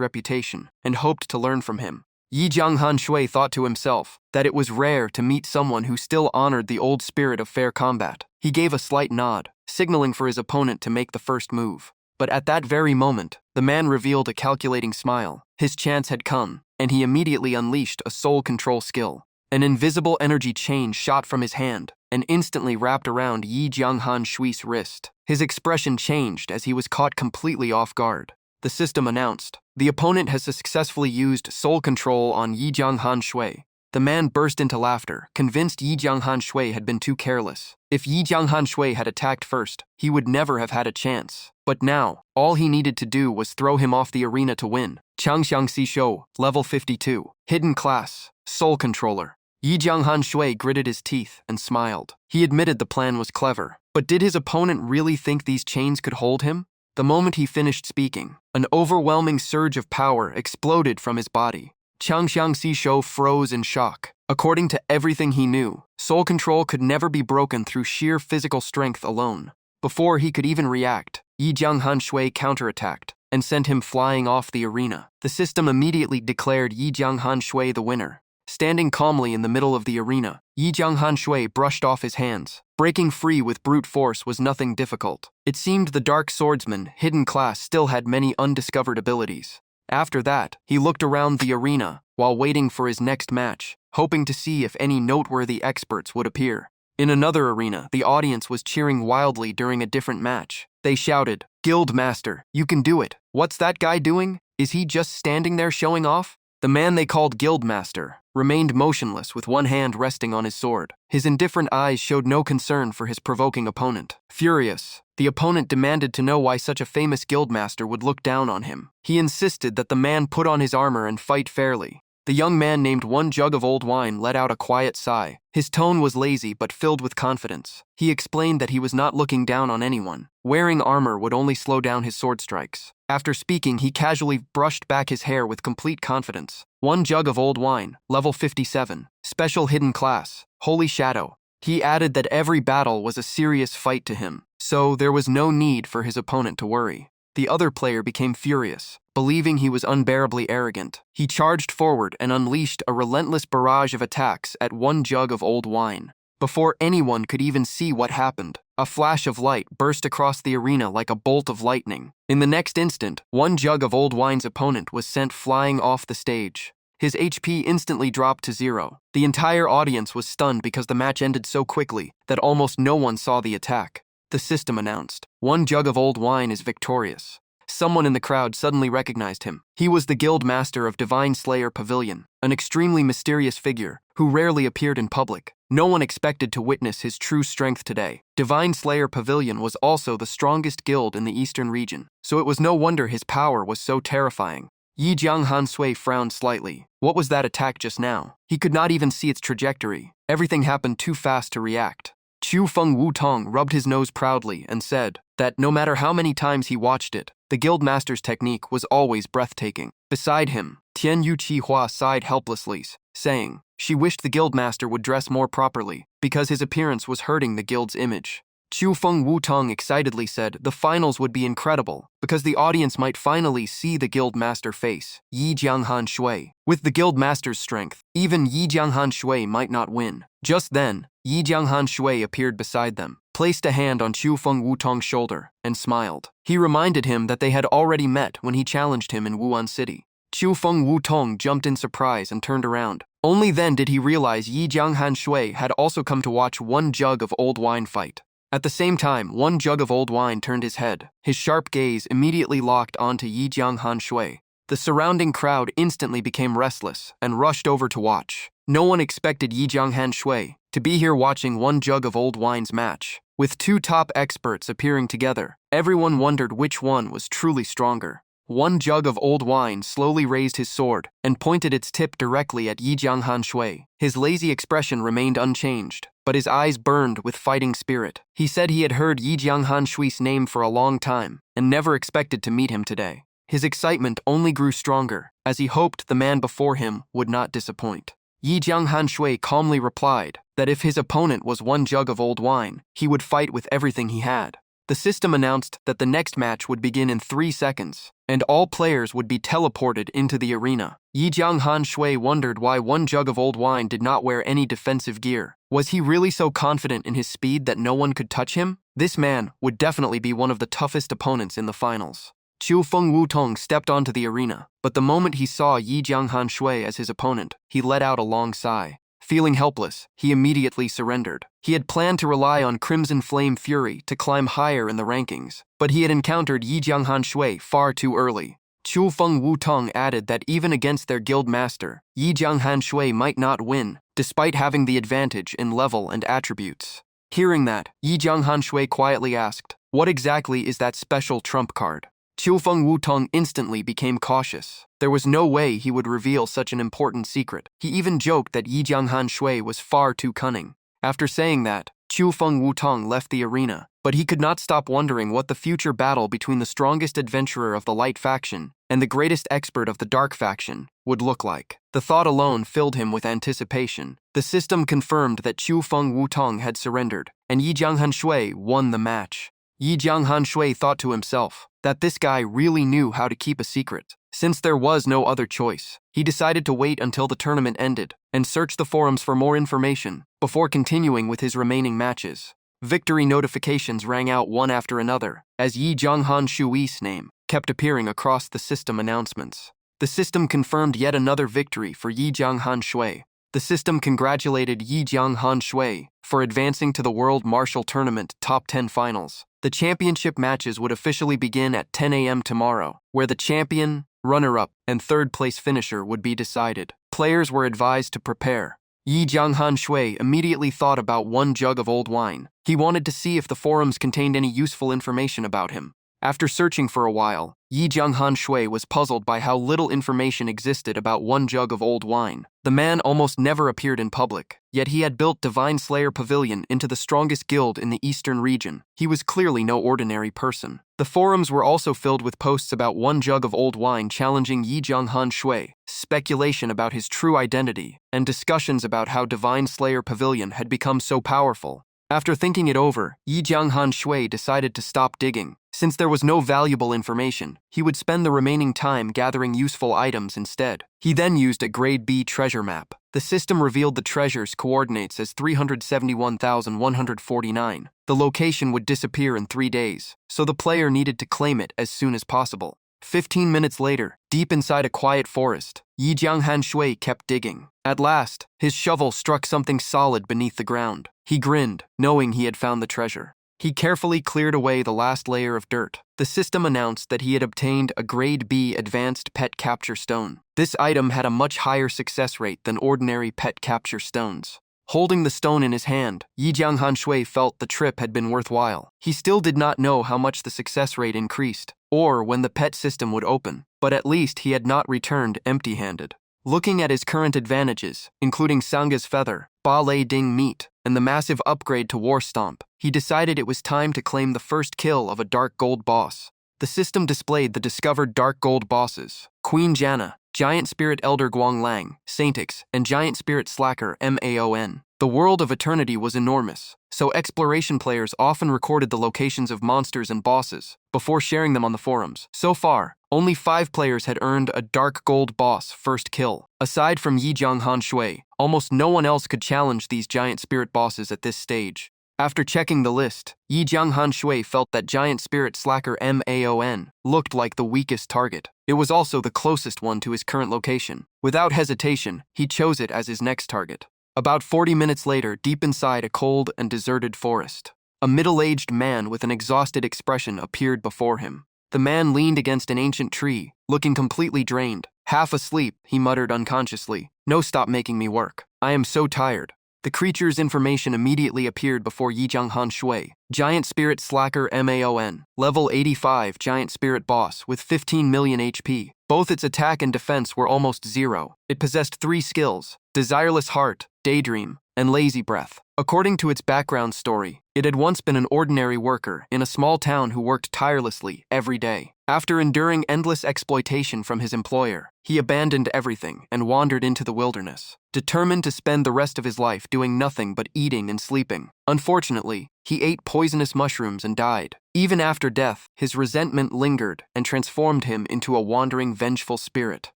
reputation and hoped to learn from him. Yi Jianghan Shui thought to himself that it was rare to meet someone who still honored the old spirit of fair combat. He gave a slight nod, signaling for his opponent to make the first move. But at that very moment, the man revealed a calculating smile. His chance had come, and he immediately unleashed a soul control skill. An invisible energy chain shot from his hand and instantly wrapped around Yi Jianghan Shui's wrist. His expression changed as he was caught completely off guard. The system announced, "The opponent has successfully used soul control on Yi Jianghan Shui." The man burst into laughter, convinced Yi Jianghan Shui had been too careless. If Yi Jianghan Shui had attacked first, he would never have had a chance. But now, all he needed to do was throw him off the arena to win. Changxiang Xishou, level 52. Hidden class, Soul Controller. Yi Jianghan Shui gritted his teeth and smiled. He admitted the plan was clever. But did his opponent really think these chains could hold him? The moment he finished speaking, an overwhelming surge of power exploded from his body. Changxiang Xishou froze in shock. According to everything he knew, soul control could never be broken through sheer physical strength alone. Before he could even react, Yi Jianghan Shui counterattacked and sent him flying off the arena. The system immediately declared Yi Jianghan Shui the winner. Standing calmly in the middle of the arena, Yi Jianghan Shui brushed off his hands. Breaking free with brute force was nothing difficult. It seemed the Dark Swordsman, hidden class, still had many undiscovered abilities. After that, he looked around the arena while waiting for his next match, hoping to see if any noteworthy experts would appear. In another arena, the audience was cheering wildly during a different match. They shouted, "Guild Master, you can do it. What's that guy doing? Is he just standing there showing off?" The man they called Guild Master remained motionless with one hand resting on his sword. His indifferent eyes showed no concern for his provoking opponent. Furious, the opponent demanded to know why such a famous guildmaster would look down on him. He insisted that the man put on his armor and fight fairly. The young man named One Jug of Old Wine let out a quiet sigh. His tone was lazy but filled with confidence. He explained that he was not looking down on anyone. Wearing armor would only slow down his sword strikes. After speaking, he casually brushed back his hair with complete confidence. One Jug of Old Wine, level 57. Special hidden class, Holy Shadow. He added that every battle was a serious fight to him, so there was no need for his opponent to worry. The other player became furious, believing he was unbearably arrogant. He charged forward and unleashed a relentless barrage of attacks at One Jug of Old Wine. Before anyone could even see what happened, a flash of light burst across the arena like a bolt of lightning. In the next instant, One Jug of Old Wine's opponent was sent flying off the stage. His HP instantly dropped to 0. The entire audience was stunned because the match ended so quickly that almost no one saw the attack. The system announced, "One Jug of Old Wine is victorious." Someone in the crowd suddenly recognized him. He was the guild master of Divine Slayer Pavilion, an extremely mysterious figure who rarely appeared in public. No one expected to witness his true strength today. Divine Slayer Pavilion was also the strongest guild in the eastern region, so it was no wonder his power was so terrifying. Yi Jianghan Shui frowned slightly. What was that attack just now? He could not even see its trajectory. Everything happened too fast to react. Chu Feng Wutong rubbed his nose proudly and said that no matter how many times he watched it, the guildmaster's technique was always breathtaking. Beside him, Tian Yu Qihua sighed helplessly, saying she wished the guildmaster would dress more properly because his appearance was hurting the guild's image. Chu Feng Wutong excitedly said the finals would be incredible because the audience might finally see the guildmaster face Yi Jianghan Shui. With the guildmaster's strength, even Yi Jianghan Shui might not win. Just then, Yi Jianghan Shui appeared beside them, placed a hand on Chu Feng Wutong's shoulder, and smiled. He reminded him that they had already met when he challenged him in Wuan City. Chu Feng Wutong jumped in surprise and turned around. Only then did he realize Yi Jianghan Shui had also come to watch One Jug of Old Wine fight. At the same time, One Jug of Old Wine turned his head. His sharp gaze immediately locked onto Yi Jianghan Shui. The surrounding crowd instantly became restless and rushed over to watch. No one expected Yi Jianghan Shui to be here watching one jug of old wine's match. With two top experts appearing together, everyone wondered which one was truly stronger. One jug of old wine slowly raised his sword and pointed its tip directly at Yi Jianghan Shui. His lazy expression remained unchanged, but his eyes burned with fighting spirit. He said he had heard Yi Jianghan Shui's name for a long time and never expected to meet him today. His excitement only grew stronger as he hoped the man before him would not disappoint. Yi Jianghan Shui calmly replied that if his opponent was one jug of old wine, he would fight with everything he had. The system announced that the next match would begin in 3 seconds, and all players would be teleported into the arena. Yi Jianghan Shui wondered why one jug of old wine did not wear any defensive gear. Was he really so confident in his speed that no one could touch him? This man would definitely be one of the toughest opponents in the finals. Qiu Feng Wutong stepped onto the arena, but the moment he saw Yi Jianghan Shui as his opponent, he let out a long sigh. Feeling helpless, he immediately surrendered. He had planned to rely on Crimson Flame Fury to climb higher in the rankings, but he had encountered Yi Jianghan Shui far too early. Qiu Feng Wutong added that even against their guild master, Yi Jianghan Shui might not win, despite having the advantage in level and attributes. Hearing that, Yi Jianghan Shui quietly asked, "What exactly is that special trump card?" Qiu Feng Wutong instantly became cautious. There was no way he would reveal such an important secret. He even joked that Yi Jianghan Shui was far too cunning. After saying that, Qiu Feng Wutong left the arena, but he could not stop wondering what the future battle between the strongest adventurer of the light faction and the greatest expert of the dark faction would look like. The thought alone filled him with anticipation. The system confirmed that Qiu Feng Wutong had surrendered, and Yi Jianghan Shui won the match. Yi Jianghan Shui thought to himself that this guy really knew how to keep a secret. Since there was no other choice, he decided to wait until the tournament ended and search the forums for more information before continuing with his remaining matches. Victory notifications rang out one after another as Yi Jianghan Shui's name kept appearing across the system announcements. The system confirmed yet another victory for Yi Jianghan Shui. The system congratulated Yi Jianghan Shui for advancing to the World Martial Tournament Top 10 Finals. The championship matches would officially begin at 10 a.m. tomorrow, where the champion, runner-up, and third-place finisher would be decided. Players were advised to prepare. Yi Jianghan Shui immediately thought about one jug of old wine. He wanted to see if the forums contained any useful information about him. After searching for a while, Yi Jianghan Shui was puzzled by how little information existed about one jug of old wine. The man almost never appeared in public, yet he had built Divine Slayer Pavilion into the strongest guild in the eastern region. He was clearly no ordinary person. The forums were also filled with posts about one jug of old wine challenging Yi Jianghan Shui, speculation about his true identity, and discussions about how Divine Slayer Pavilion had become so powerful. After thinking it over, Yi Jianghan Shui decided to stop digging. Since there was no valuable information, he would spend the remaining time gathering useful items instead. He then used a Grade B treasure map. The system revealed the treasure's coordinates as 371,149. The location would disappear in 3 days, so the player needed to claim it as soon as possible. 15 minutes later, deep inside a quiet forest, Yi Jianghan Shui kept digging. At last, his shovel struck something solid beneath the ground. He grinned, knowing he had found the treasure. He carefully cleared away the last layer of dirt. The system announced that he had obtained a Grade B Advanced Pet Capture Stone. This item had a much higher success rate than ordinary pet capture stones. Holding the stone in his hand, Yi Jianghan Shui felt the trip had been worthwhile. He still did not know how much the success rate increased, or when the pet system would open, but at least he had not returned empty-handed. Looking at his current advantages, including Sanga's Feather, Ba Lei Ding Meat, and the massive upgrade to War Stomp, he decided it was time to claim the first kill of a Dark Gold boss. The system displayed the discovered Dark Gold bosses: Queen Janna, Giant Spirit Elder Guanglang, Saintix, and Giant Spirit Slacker Maon. The world of Eternity was enormous, so exploration players often recorded the locations of monsters and bosses before sharing them on the forums. So far, only 5 players had earned a Dark Gold boss first kill. Aside from Yi Jianghan Shui, almost no one else could challenge these giant spirit bosses at this stage. After checking the list, Yi Jianghan Shui felt that Giant Spirit Slacker Maon looked like the weakest target. It was also the closest one to his current location. Without hesitation, he chose it as his next target. About 40 minutes later, deep inside a cold and deserted forest, a middle-aged man with an exhausted expression appeared before him. The man leaned against an ancient tree, looking completely drained. Half asleep, he muttered unconsciously, "No, stop making me work. I am so tired. The creature's information immediately appeared before Yi Jianghan Shui. Giant Spirit Slacker MAON. Level 85 Giant Spirit Boss with 15 million HP. Both its attack and defense were almost zero. It possessed 3 skills: Desireless Heart, Daydream, and Lazy Breath. According to its background story, it had once been an ordinary worker in a small town who worked tirelessly every day. After enduring endless exploitation from his employer, he abandoned everything and wandered into the wilderness, determined to spend the rest of his life doing nothing but eating and sleeping. Unfortunately, he ate poisonous mushrooms and died. Even after death, his resentment lingered and transformed him into a wandering, vengeful spirit.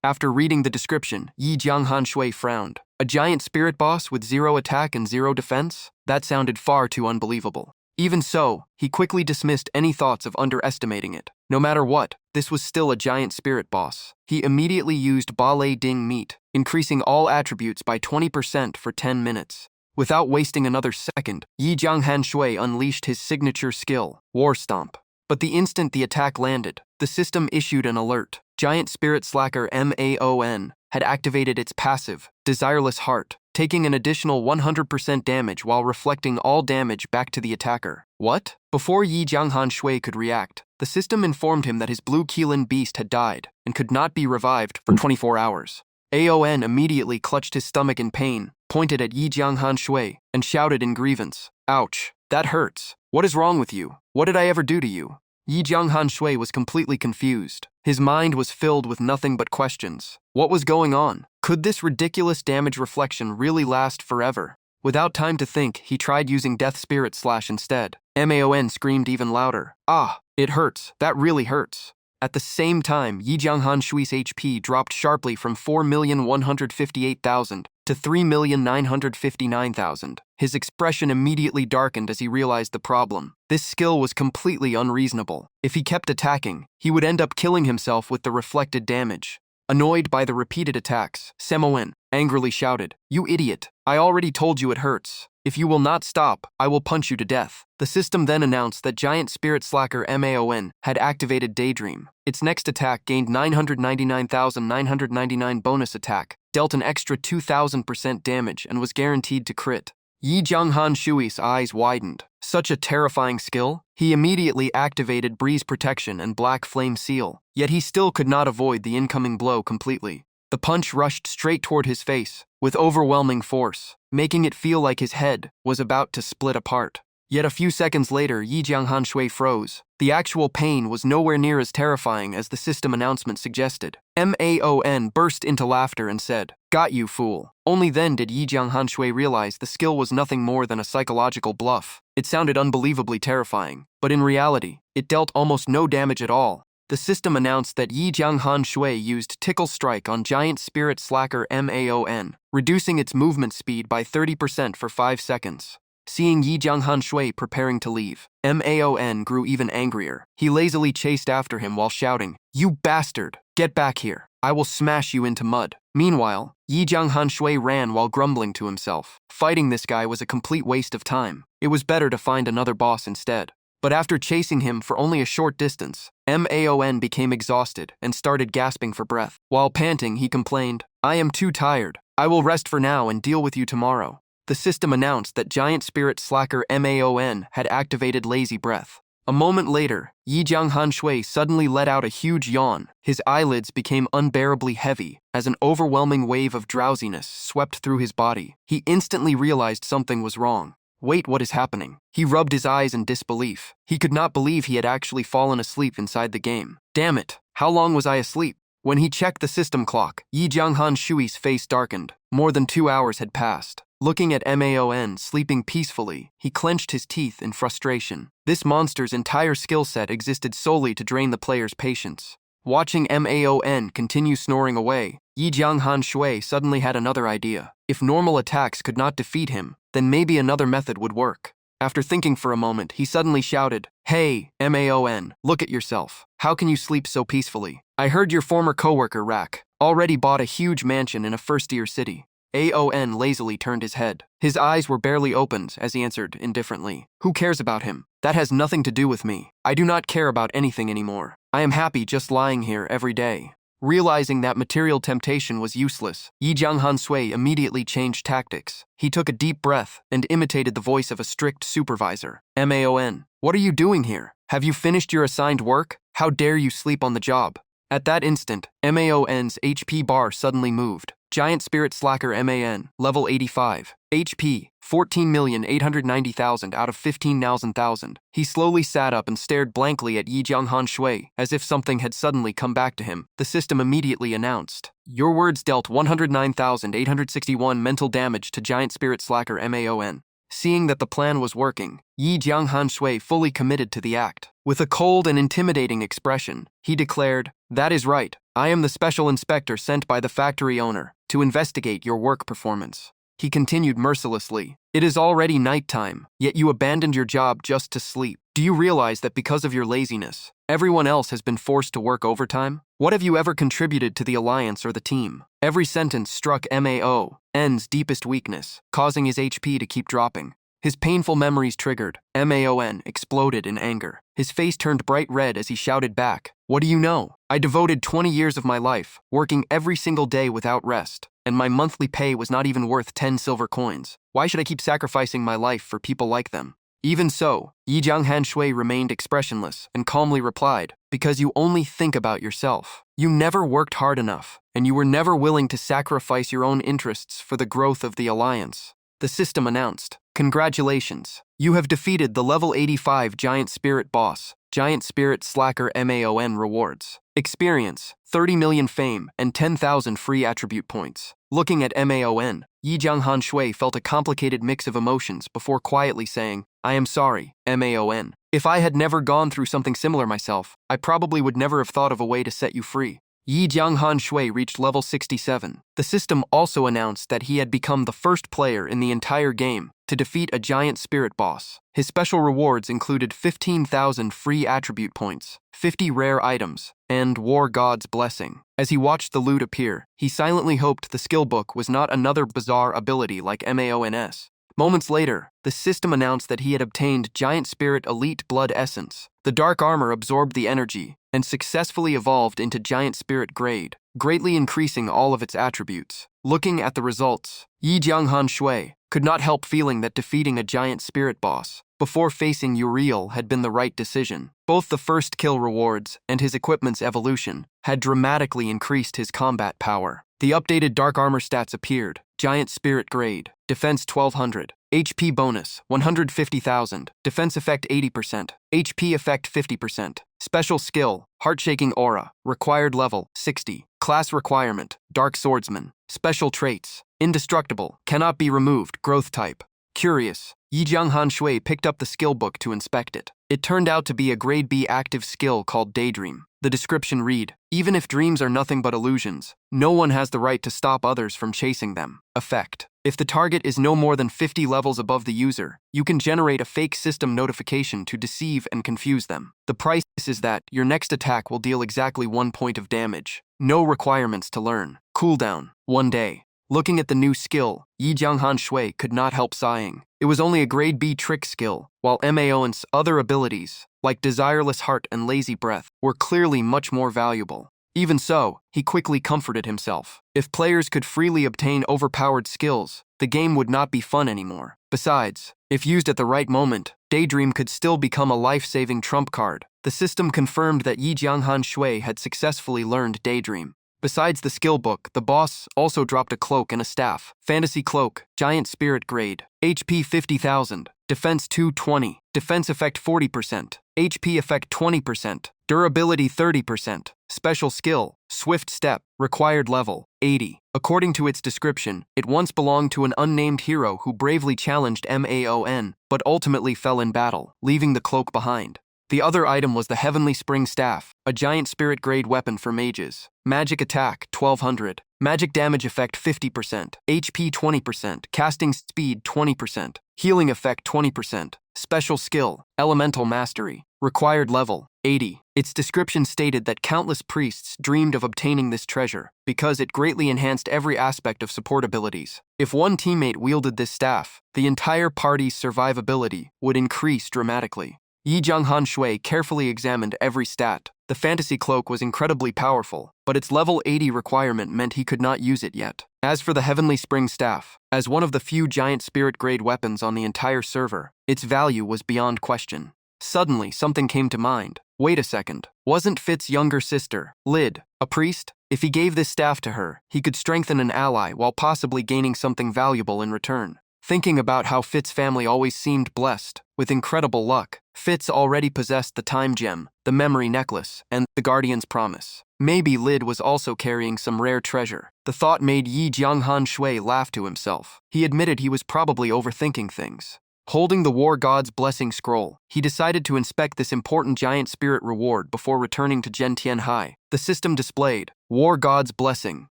After reading the description, Yi Jianghan Shui frowned. A giant spirit boss with 0 attack and 0 defense? That sounded far too unbelievable. Even so, he quickly dismissed any thoughts of underestimating it. No matter what, this was still a giant spirit boss. He immediately used Ballet Ding Meat, increasing all attributes by 20% for 10 minutes. Without wasting another second, Yi Jianghan Shui unleashed his signature skill, War Stomp. But the instant the attack landed, the system issued an alert. Giant Spirit Slacker MAON had activated its passive, Desireless Heart, taking an additional 100% damage while reflecting all damage back to the attacker. What? Before Yi Jianghan Shui could react, the system informed him that his blue Qilin beast had died and could not be revived for 24 hours. AON immediately clutched his stomach in pain, pointed at Yi Jianghan Shui, and shouted in grievance, "Ouch, that hurts. What is wrong with you? What did I ever do to you?" Yi Jianghan Shui was completely confused. His mind was filled with nothing but questions. What was going on? Could this ridiculous damage reflection really last forever? Without time to think, he tried using Death Spirit Slash instead. MAON screamed even louder. "Ah, it hurts. That really hurts." At the same time, Yi Jianghan Shui's HP dropped sharply from 4,158,000 to 3,959,000. His expression immediately darkened as he realized the problem. This skill was completely unreasonable. If he kept attacking, he would end up killing himself with the reflected damage. Annoyed by the repeated attacks, Semoen angrily shouted, "You idiot! I already told you it hurts. If you will not stop, I will punch you to death." The system then announced that Giant Spirit Slacker MAON had activated Daydream. Its next attack gained 999,999 bonus attack, dealt an extra 2,000% damage, and was guaranteed to crit. Yi Jianghan Shui's eyes widened. Such a terrifying skill? He immediately activated Breeze Protection and Black Flame Seal, yet he still could not avoid the incoming blow completely. The punch rushed straight toward his face, with overwhelming force, making it feel like his head was about to split apart. Yet a few seconds later, Yi Jianghan Shui froze. The actual pain was nowhere near as terrifying as the system announcement suggested. MAON burst into laughter and said, "Got you, fool." Only then did Yi Jianghan Shui realize the skill was nothing more than a psychological bluff. It sounded unbelievably terrifying, but in reality, it dealt almost no damage at all. The system announced that Yi Jianghan Shui used Tickle Strike on Giant Spirit Slacker MAON, reducing its movement speed by 30% for 5 seconds. Seeing Yi Jianghan Shui preparing to leave, MAON grew even angrier. He lazily chased after him while shouting, "You bastard! Get back here! I will smash you into mud." Meanwhile, Yi Jianghan Shui ran while grumbling to himself. Fighting this guy was a complete waste of time. It was better to find another boss instead. But after chasing him for only a short distance, MAON became exhausted and started gasping for breath. While panting, he complained, "I am too tired. I will rest for now and deal with you tomorrow." The system announced that Giant Spirit Slacker MAON had activated Lazy Breath. A moment later, Yi Jianghan Shui suddenly let out a huge yawn. His eyelids became unbearably heavy as an overwhelming wave of drowsiness swept through his body. He instantly realized something was wrong. Wait, what is happening? He rubbed his eyes in disbelief. He could not believe he had actually fallen asleep inside the game. Damn it, how long was I asleep? When he checked the system clock, Yi Jianghan Shui's face darkened. More than 2 hours had passed. Looking at MAON sleeping peacefully, he clenched his teeth in frustration. This monster's entire skill set existed solely to drain the player's patience. Watching MAON continue snoring away, Yi Jianghan Shui suddenly had another idea. If normal attacks could not defeat him, then maybe another method would work. After thinking for a moment, he suddenly shouted, "Hey, MAON, look at yourself. How can you sleep so peacefully? I heard your former coworker, Rak, already bought a huge mansion in a first-tier city." AON lazily turned his head. His eyes were barely opened as he answered indifferently, "Who cares about him? That has nothing to do with me. I do not care about anything anymore. I am happy just lying here every day." Realizing that material temptation was useless, Yi Jianghan Sui immediately changed tactics. He took a deep breath and imitated the voice of a strict supervisor. "Man, what are you doing here? Have you finished your assigned work? How dare you sleep on the job?" At that instant, Man's HP bar suddenly moved. Giant Spirit Slacker Man, level 85. HP, 14,890,000 out of 15,000. He slowly sat up and stared blankly at Yi Jianghan Shui, as if something had suddenly come back to him. The system immediately announced, "Your words dealt 109,861 mental damage to Giant Spirit Slacker Man." Seeing that the plan was working, Yi Jianghan Shui fully committed to the act. With a cold and intimidating expression, he declared, "That is right. I am the special inspector sent by the factory owner to investigate your work performance." He continued mercilessly, "It is already nighttime, yet you abandoned your job just to sleep. Do you realize that because of your laziness, everyone else has been forced to work overtime? What have you ever contributed to the alliance or the team?" Every sentence struck Man's deepest weakness, causing his HP to keep dropping. His painful memories triggered. Man exploded in anger. His face turned bright red as he shouted back, "What do you know? I devoted 20 years of my life, working every single day without rest, and my monthly pay was not even worth 10 silver coins. Why should I keep sacrificing my life for people like them?" Even so, Yi Jianghan Shui remained expressionless and calmly replied, "Because you only think about yourself. You never worked hard enough, and you were never willing to sacrifice your own interests for the growth of the alliance." The system announced, "Congratulations. You have defeated the level 85 Giant Spirit boss, Giant Spirit Slacker Man rewards. Experience, 30 million fame, and 10,000 free attribute points." Looking at Man, Yi Jianghan Shui felt a complicated mix of emotions before quietly saying, "I am sorry, Man. If I had never gone through something similar myself, I probably would never have thought of a way to set you free." Yi Jianghan Shui reached level 67. The system also announced that he had become the first player in the entire game to defeat a giant spirit boss. His special rewards included 15,000 free attribute points, 50 rare items, and War God's Blessing. As he watched the loot appear, he silently hoped the skill book was not another bizarre ability like Man's. Moments later, the system announced that he had obtained Giant Spirit Elite Blood Essence. The dark armor absorbed the energy and successfully evolved into Giant Spirit Grade, greatly increasing all of its attributes. Looking at the results, Yi Jianghan Shui could not help feeling that defeating a giant spirit boss before facing Uriel had been the right decision. Both the first kill rewards and his equipment's evolution had dramatically increased his combat power. The updated dark armor stats appeared. Giant Spirit Grade, Defense 1200, HP bonus 150,000, Defense effect 80%, HP effect 50%, Special skill, Heart-shaking aura, required level 60, class requirement, Dark Swordsman, special traits, indestructible, cannot be removed, growth type. Curious, Yi Jianghan Shui picked up the skill book to inspect it. It turned out to be a grade B active skill called Daydream. The description read, "Even if dreams are nothing but illusions, no one has the right to stop others from chasing them." Effect: if the target is no more than 50 levels above the user, you can generate a fake system notification to deceive and confuse them. The price is that your next attack will deal exactly 1 point of damage. No requirements to learn. Cooldown, 1 day. Looking at the new skill, Yi Jianghan Shui could not help sighing. It was only a grade B trick skill, while Man's other abilities, like Desireless Heart and Lazy Breath, were clearly much more valuable. Even so, he quickly comforted himself. If players could freely obtain overpowered skills, the game would not be fun anymore. Besides, if used at the right moment, Daydream could still become a life-saving trump card. The system confirmed that Yi Jianghan Shui had successfully learned Daydream. Besides the skill book, the boss also dropped a cloak and a staff. Fantasy Cloak, Giant Spirit Grade, HP 50,000, Defense 220, Defense Effect 40%, HP Effect 20%, Durability 30%, Special Skill, Swift Step, required level, 80. According to its description, it once belonged to an unnamed hero who bravely challenged Man, but ultimately fell in battle, leaving the cloak behind. The other item was the Heavenly Spring Staff, a giant spirit grade weapon for mages. Magic attack 1200, magic damage effect 50%, HP 20%, casting speed 20%, healing effect 20%, special skill, elemental mastery, required level 80. Its description stated that countless priests dreamed of obtaining this treasure because it greatly enhanced every aspect of support abilities. If one teammate wielded this staff, the entire party's survivability would increase dramatically. Yi Jianghan Shui carefully examined every stat. The fantasy cloak was incredibly powerful, but its level 80 requirement meant he could not use it yet. As for the Heavenly Spring Staff, as one of the few giant spirit-grade weapons on the entire server, its value was beyond question. Suddenly, something came to mind. Wait a second. Wasn't Fit's younger sister, Lid, a priest? If he gave this staff to her, he could strengthen an ally while possibly gaining something valuable in return. Thinking about how Fit's family always seemed blessed, with incredible luck, Fitz already possessed the time gem, the memory necklace, and the guardian's promise. Maybe Lid was also carrying some rare treasure. The thought made Yi Jianghan Shui laugh to himself. He admitted he was probably overthinking things. Holding the War God's Blessing Scroll, he decided to inspect this important giant spirit reward before returning to Zhentian Hai. The system displayed, War God's Blessing,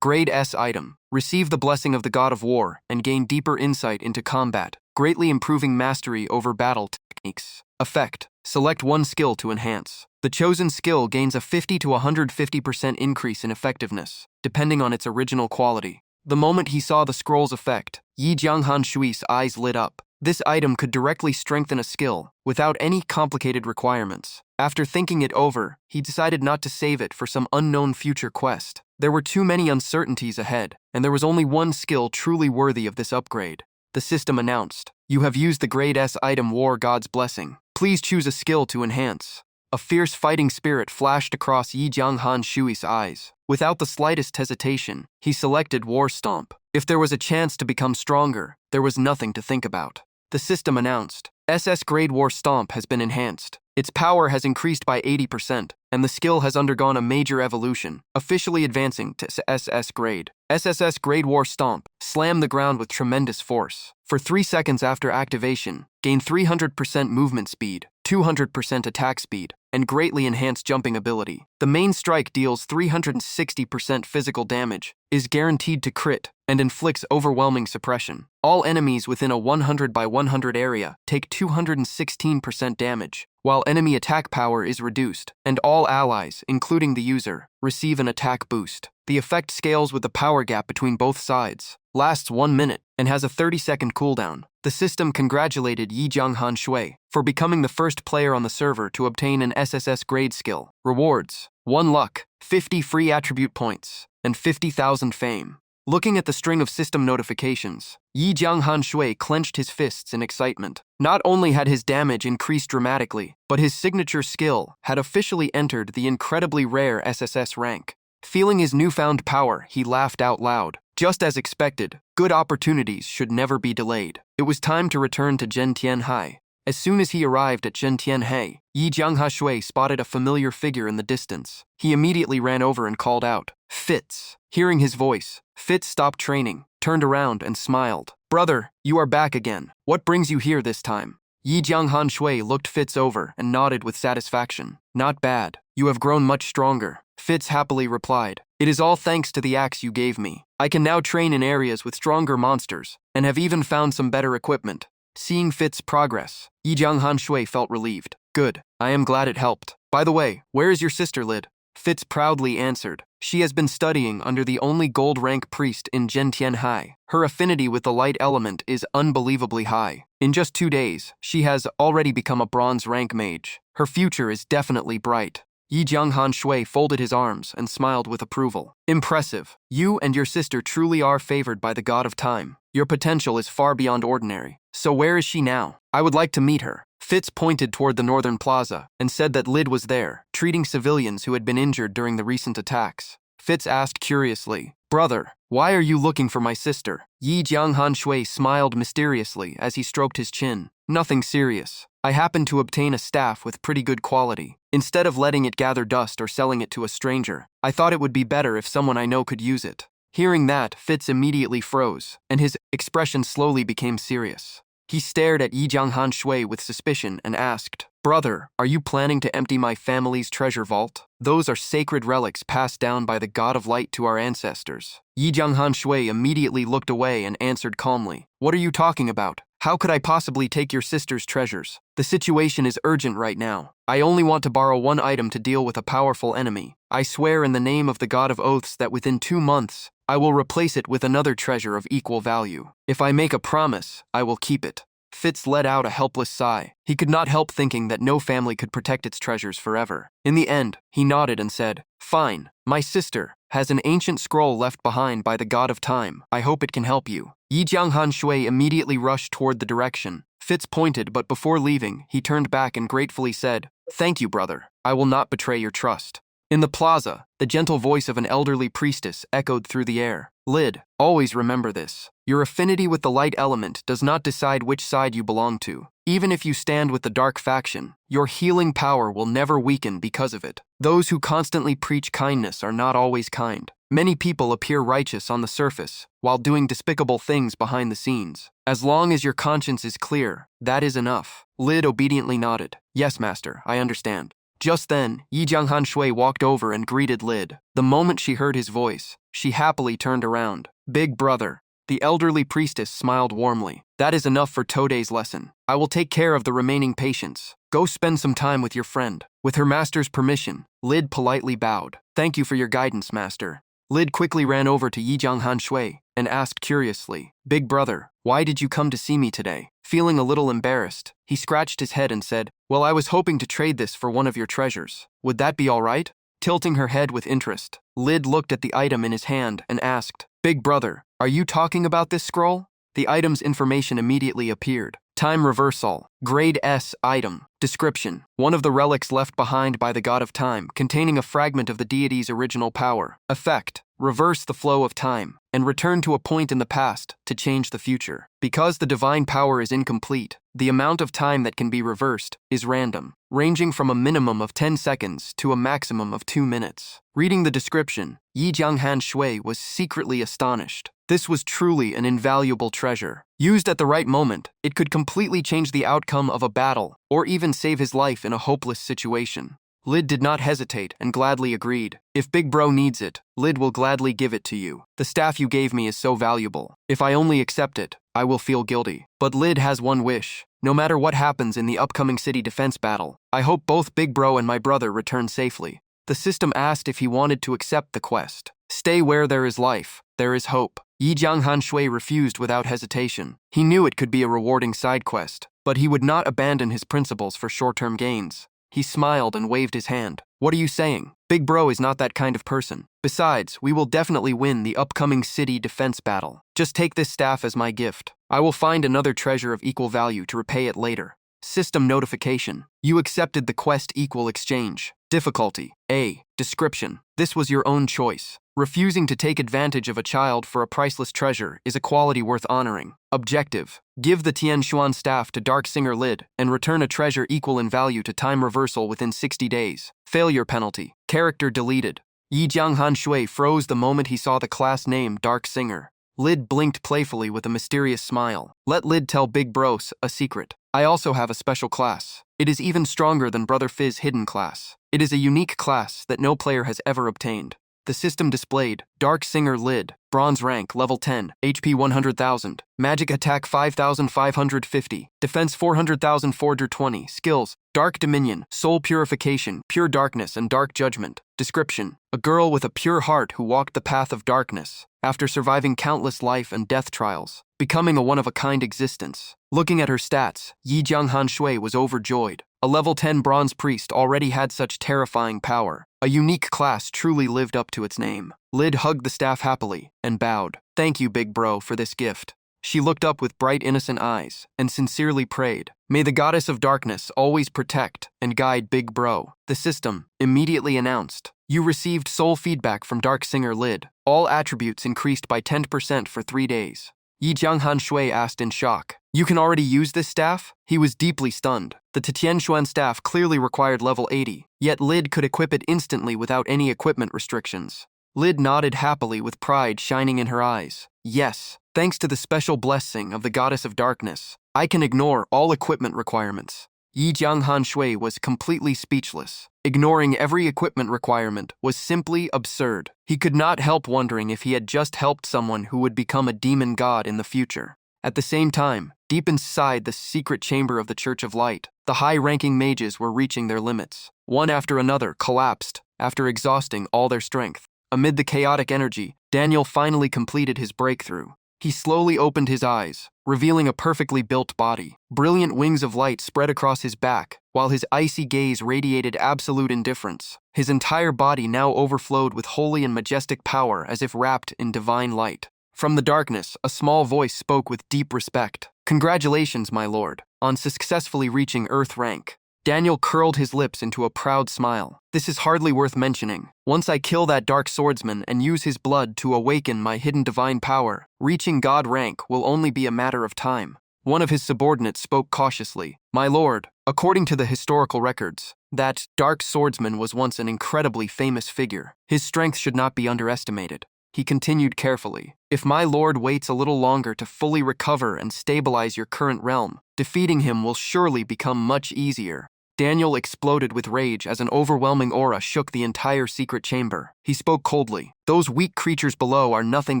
Grade S item. Receive the blessing of the God of War and gain deeper insight into combat, greatly improving mastery over battle techniques. Effect, select one skill to enhance. The chosen skill gains a 50 to 150% increase in effectiveness, depending on its original quality. The moment he saw the scroll's effect, Yi Jianghan Shui's eyes lit up. This item could directly strengthen a skill, without any complicated requirements. After thinking it over, he decided not to save it for some unknown future quest. There were too many uncertainties ahead, and there was only one skill truly worthy of this upgrade. The system announced, "You have used the Grade S item War God's Blessing. Please choose a skill to enhance." A fierce fighting spirit flashed across Yi Jianghan Shui's eyes. Without the slightest hesitation, he selected War Stomp. If there was a chance to become stronger, there was nothing to think about. The system announced, SS Grade War Stomp has been enhanced. Its power has increased by 80%, and the skill has undergone a major evolution, officially advancing to SS Grade. SSS Grade War Stomp, slam the ground with tremendous force. For 3 seconds after activation, gain 300% movement speed, 200% attack speed, and greatly enhanced jumping ability. The main strike deals 360% physical damage, is guaranteed to crit, and inflicts overwhelming suppression. All enemies within a 100 by 100 area take 216% damage, while enemy attack power is reduced, and all allies, including the user, receive an attack boost. The effect scales with the power gap between both sides, lasts 1 minute, and has a 30-second cooldown. The system congratulated Yi Jianghan Shui for becoming the first player on the server to obtain an SSS grade skill. Rewards: 1 luck, 50 free attribute points, and 50,000 fame. Looking at the string of system notifications, Yi Jianghan Shui clenched his fists in excitement. Not only had his damage increased dramatically, but his signature skill had officially entered the incredibly rare SSS rank. Feeling his newfound power, he laughed out loud. Just as expected, good opportunities should never be delayed. It was time to return to Zhentian Hai. As soon as he arrived at Zhentian Hai, Yi Jianghan Shui spotted a familiar figure in the distance. He immediately ran over and called out, "Fitz." Hearing his voice, Fitz stopped training, turned around and smiled. "Brother, you are back again. What brings you here this time?" Yi Jianghan Shui looked Fitz over and nodded with satisfaction. "Not bad. You have grown much stronger." Fitz happily replied, "It is all thanks to the axe you gave me. I can now train in areas with stronger monsters, and have even found some better equipment." Seeing Fitz's progress, Yi Jianghan Shui felt relieved. "Good. I am glad it helped. By the way, where is your sister Lid?" Fitz proudly answered, "She has been studying under the only gold rank priest in Zhentian Hai. Her affinity with the light element is unbelievably high. In just 2 days, she has already become a bronze rank mage. Her future is definitely bright." Yi Jianghan Shui folded his arms and smiled with approval. "Impressive. You and your sister truly are favored by the god of time. Your potential is far beyond ordinary. So where is she now? I would like to meet her." Fitz pointed toward the northern plaza and said that Lid was there, treating civilians who had been injured during the recent attacks. Fitz asked curiously, "Brother, why are you looking for my sister?" Yi Jianghan Shui smiled mysteriously as he stroked his chin. "Nothing serious. I happened to obtain a staff with pretty good quality. Instead of letting it gather dust or selling it to a stranger, I thought it would be better if someone I know could use it." Hearing that, Fitz immediately froze, and his expression slowly became serious. He stared at Yi Jianghan Shui with suspicion and asked, "Brother, are you planning to empty my family's treasure vault? Those are sacred relics passed down by the god of light to our ancestors." Yi Jianghan Shui immediately looked away and answered calmly, "What are you talking about? How could I possibly take your sister's treasures? The situation is urgent right now. I only want to borrow 1 item to deal with a powerful enemy. I swear in the name of the god of oaths that within 2 months, I will replace it with another treasure of equal value. If I make a promise, I will keep it." Fitz let out a helpless sigh. He could not help thinking that no family could protect its treasures forever. In the end, he nodded and said, "Fine, my sister has an ancient scroll left behind by the god of time. I hope it can help you." Yi Jianghan Shui immediately rushed toward the direction. Fitz pointed, but before leaving, he turned back and gratefully said, "Thank you, brother. I will not betray your trust." In the plaza, the gentle voice of an elderly priestess echoed through the air. "Lid, always remember this. Your affinity with the light element does not decide which side you belong to. Even if you stand with the dark faction, your healing power will never weaken because of it. Those who constantly preach kindness are not always kind. Many people appear righteous on the surface, while doing despicable things behind the scenes. As long as your conscience is clear, that is enough." Lid obediently nodded. "Yes, master, I understand." Just then, Yi Jianghan Shui walked over and greeted Lid. The moment she heard his voice, she happily turned around. "Big brother." The elderly priestess smiled warmly. "That is enough for today's lesson. I will take care of the remaining patients. Go spend some time with your friend." With her master's permission, Lid politely bowed. "Thank you for your guidance, master." Lid quickly ran over to Yi Jianghan Shui and asked curiously, "Big brother, why did you come to see me today?" Feeling a little embarrassed, he scratched his head and said, "Well, I was hoping to trade this for one of your treasures. Would that be all right?" Tilting her head with interest, Lid looked at the item in his hand and asked, "Big brother, are you talking about this scroll?" The item's information immediately appeared. Time reversal, grade S item. Description: one of the relics left behind by the god of time, containing a fragment of the deity's original power. Effect: reverse the flow of time, and return to a point in the past to change the future. Because the divine power is incomplete, the amount of time that can be reversed is random, ranging from a minimum of 10 seconds to a maximum of 2 minutes. Reading the description, Yi Jianghan Shui was secretly astonished. This was truly an invaluable treasure. Used at the right moment, it could completely change the outcome of a battle, or even save his life in a hopeless situation. Lid did not hesitate and gladly agreed. "If Big Bro needs it, Lid will gladly give it to you. The staff you gave me is so valuable. If I only accept it, I will feel guilty. But Lid has one wish. No matter what happens in the upcoming city defense battle, I hope both Big Bro and my brother return safely." The system asked if he wanted to accept the quest. "Stay where there is life, there is hope." Yi Jianghan Shui refused without hesitation. He knew it could be a rewarding side quest, but he would not abandon his principles for short-term gains. He smiled and waved his hand. "What are you saying? Big Bro is not that kind of person. Besides, we will definitely win the upcoming city defense battle. Just take this staff as my gift. I will find another treasure of equal value to repay it later." System notification: you accepted the quest equal exchange. Difficulty: A. Description: this was your own choice. Refusing to take advantage of a child for a priceless treasure is a quality worth honoring. Objective: give the Tianshuan staff to Dark Singer Lid and return a treasure equal in value to time reversal within 60 days. Failure penalty: character deleted. Yi Jianghan Shui froze the moment he saw the class name Dark Singer. Lid blinked playfully with a mysterious smile. "Let Lid tell Big Bros a secret. I also have a special class. It is even stronger than Brother Fizz hidden class. It is a unique class that no player has ever obtained." The system displayed Dark Singer Lid, Bronze rank, level 10, HP 100,000, Magic attack 5,550, Defense 400,420, Skills, Dark Dominion, Soul Purification, Pure Darkness, and Dark Judgment. Description: a girl with a pure heart who walked the path of darkness, after surviving countless life and death trials, becoming a one-of-a-kind existence. Looking at her stats, Yi Jianghan Shui was overjoyed. A level 10 Bronze Priest already had such terrifying power. A unique class truly lived up to its name. Lid hugged the staff happily and bowed. "Thank you, Big Bro, for this gift." She looked up with bright, innocent eyes and sincerely prayed, "May the Goddess of Darkness always protect and guide Big Bro." The system immediately announced, "You received soul feedback from Dark Singer Lid. All attributes increased by 10% for 3 days." Yi Jianghan Shui asked in shock, "You can already use this staff?" He was deeply stunned. The Tianshuan staff clearly required level 80, yet Lid could equip it instantly without any equipment restrictions. Lid nodded happily with pride shining in her eyes. "Yes, thanks to the special blessing of the Goddess of Darkness, I can ignore all equipment requirements." Yi Jianghan Shui was completely speechless. Ignoring every equipment requirement was simply absurd. He could not help wondering if he had just helped someone who would become a demon god in the future. At the same time, deep inside the secret chamber of the Church of Light, the high-ranking mages were reaching their limits. One after another collapsed after exhausting all their strength. Amid the chaotic energy, Daniel finally completed his breakthrough. He slowly opened his eyes, revealing a perfectly built body. Brilliant wings of light spread across his back, while his icy gaze radiated absolute indifference. His entire body now overflowed with holy and majestic power as if wrapped in divine light. From the darkness, a small voice spoke with deep respect. "Congratulations, my lord, on successfully reaching Earth rank." Daniel curled his lips into a proud smile. "This is hardly worth mentioning. Once I kill that dark swordsman and use his blood to awaken my hidden divine power, reaching God rank will only be a matter of time." One of his subordinates spoke cautiously. "My lord, according to the historical records, that dark swordsman was once an incredibly famous figure. His strength should not be underestimated." He continued carefully. "If my lord waits a little longer to fully recover and stabilize your current realm, defeating him will surely become much easier." Daniel exploded with rage as an overwhelming aura shook the entire secret chamber. He spoke coldly. "Those weak creatures below are nothing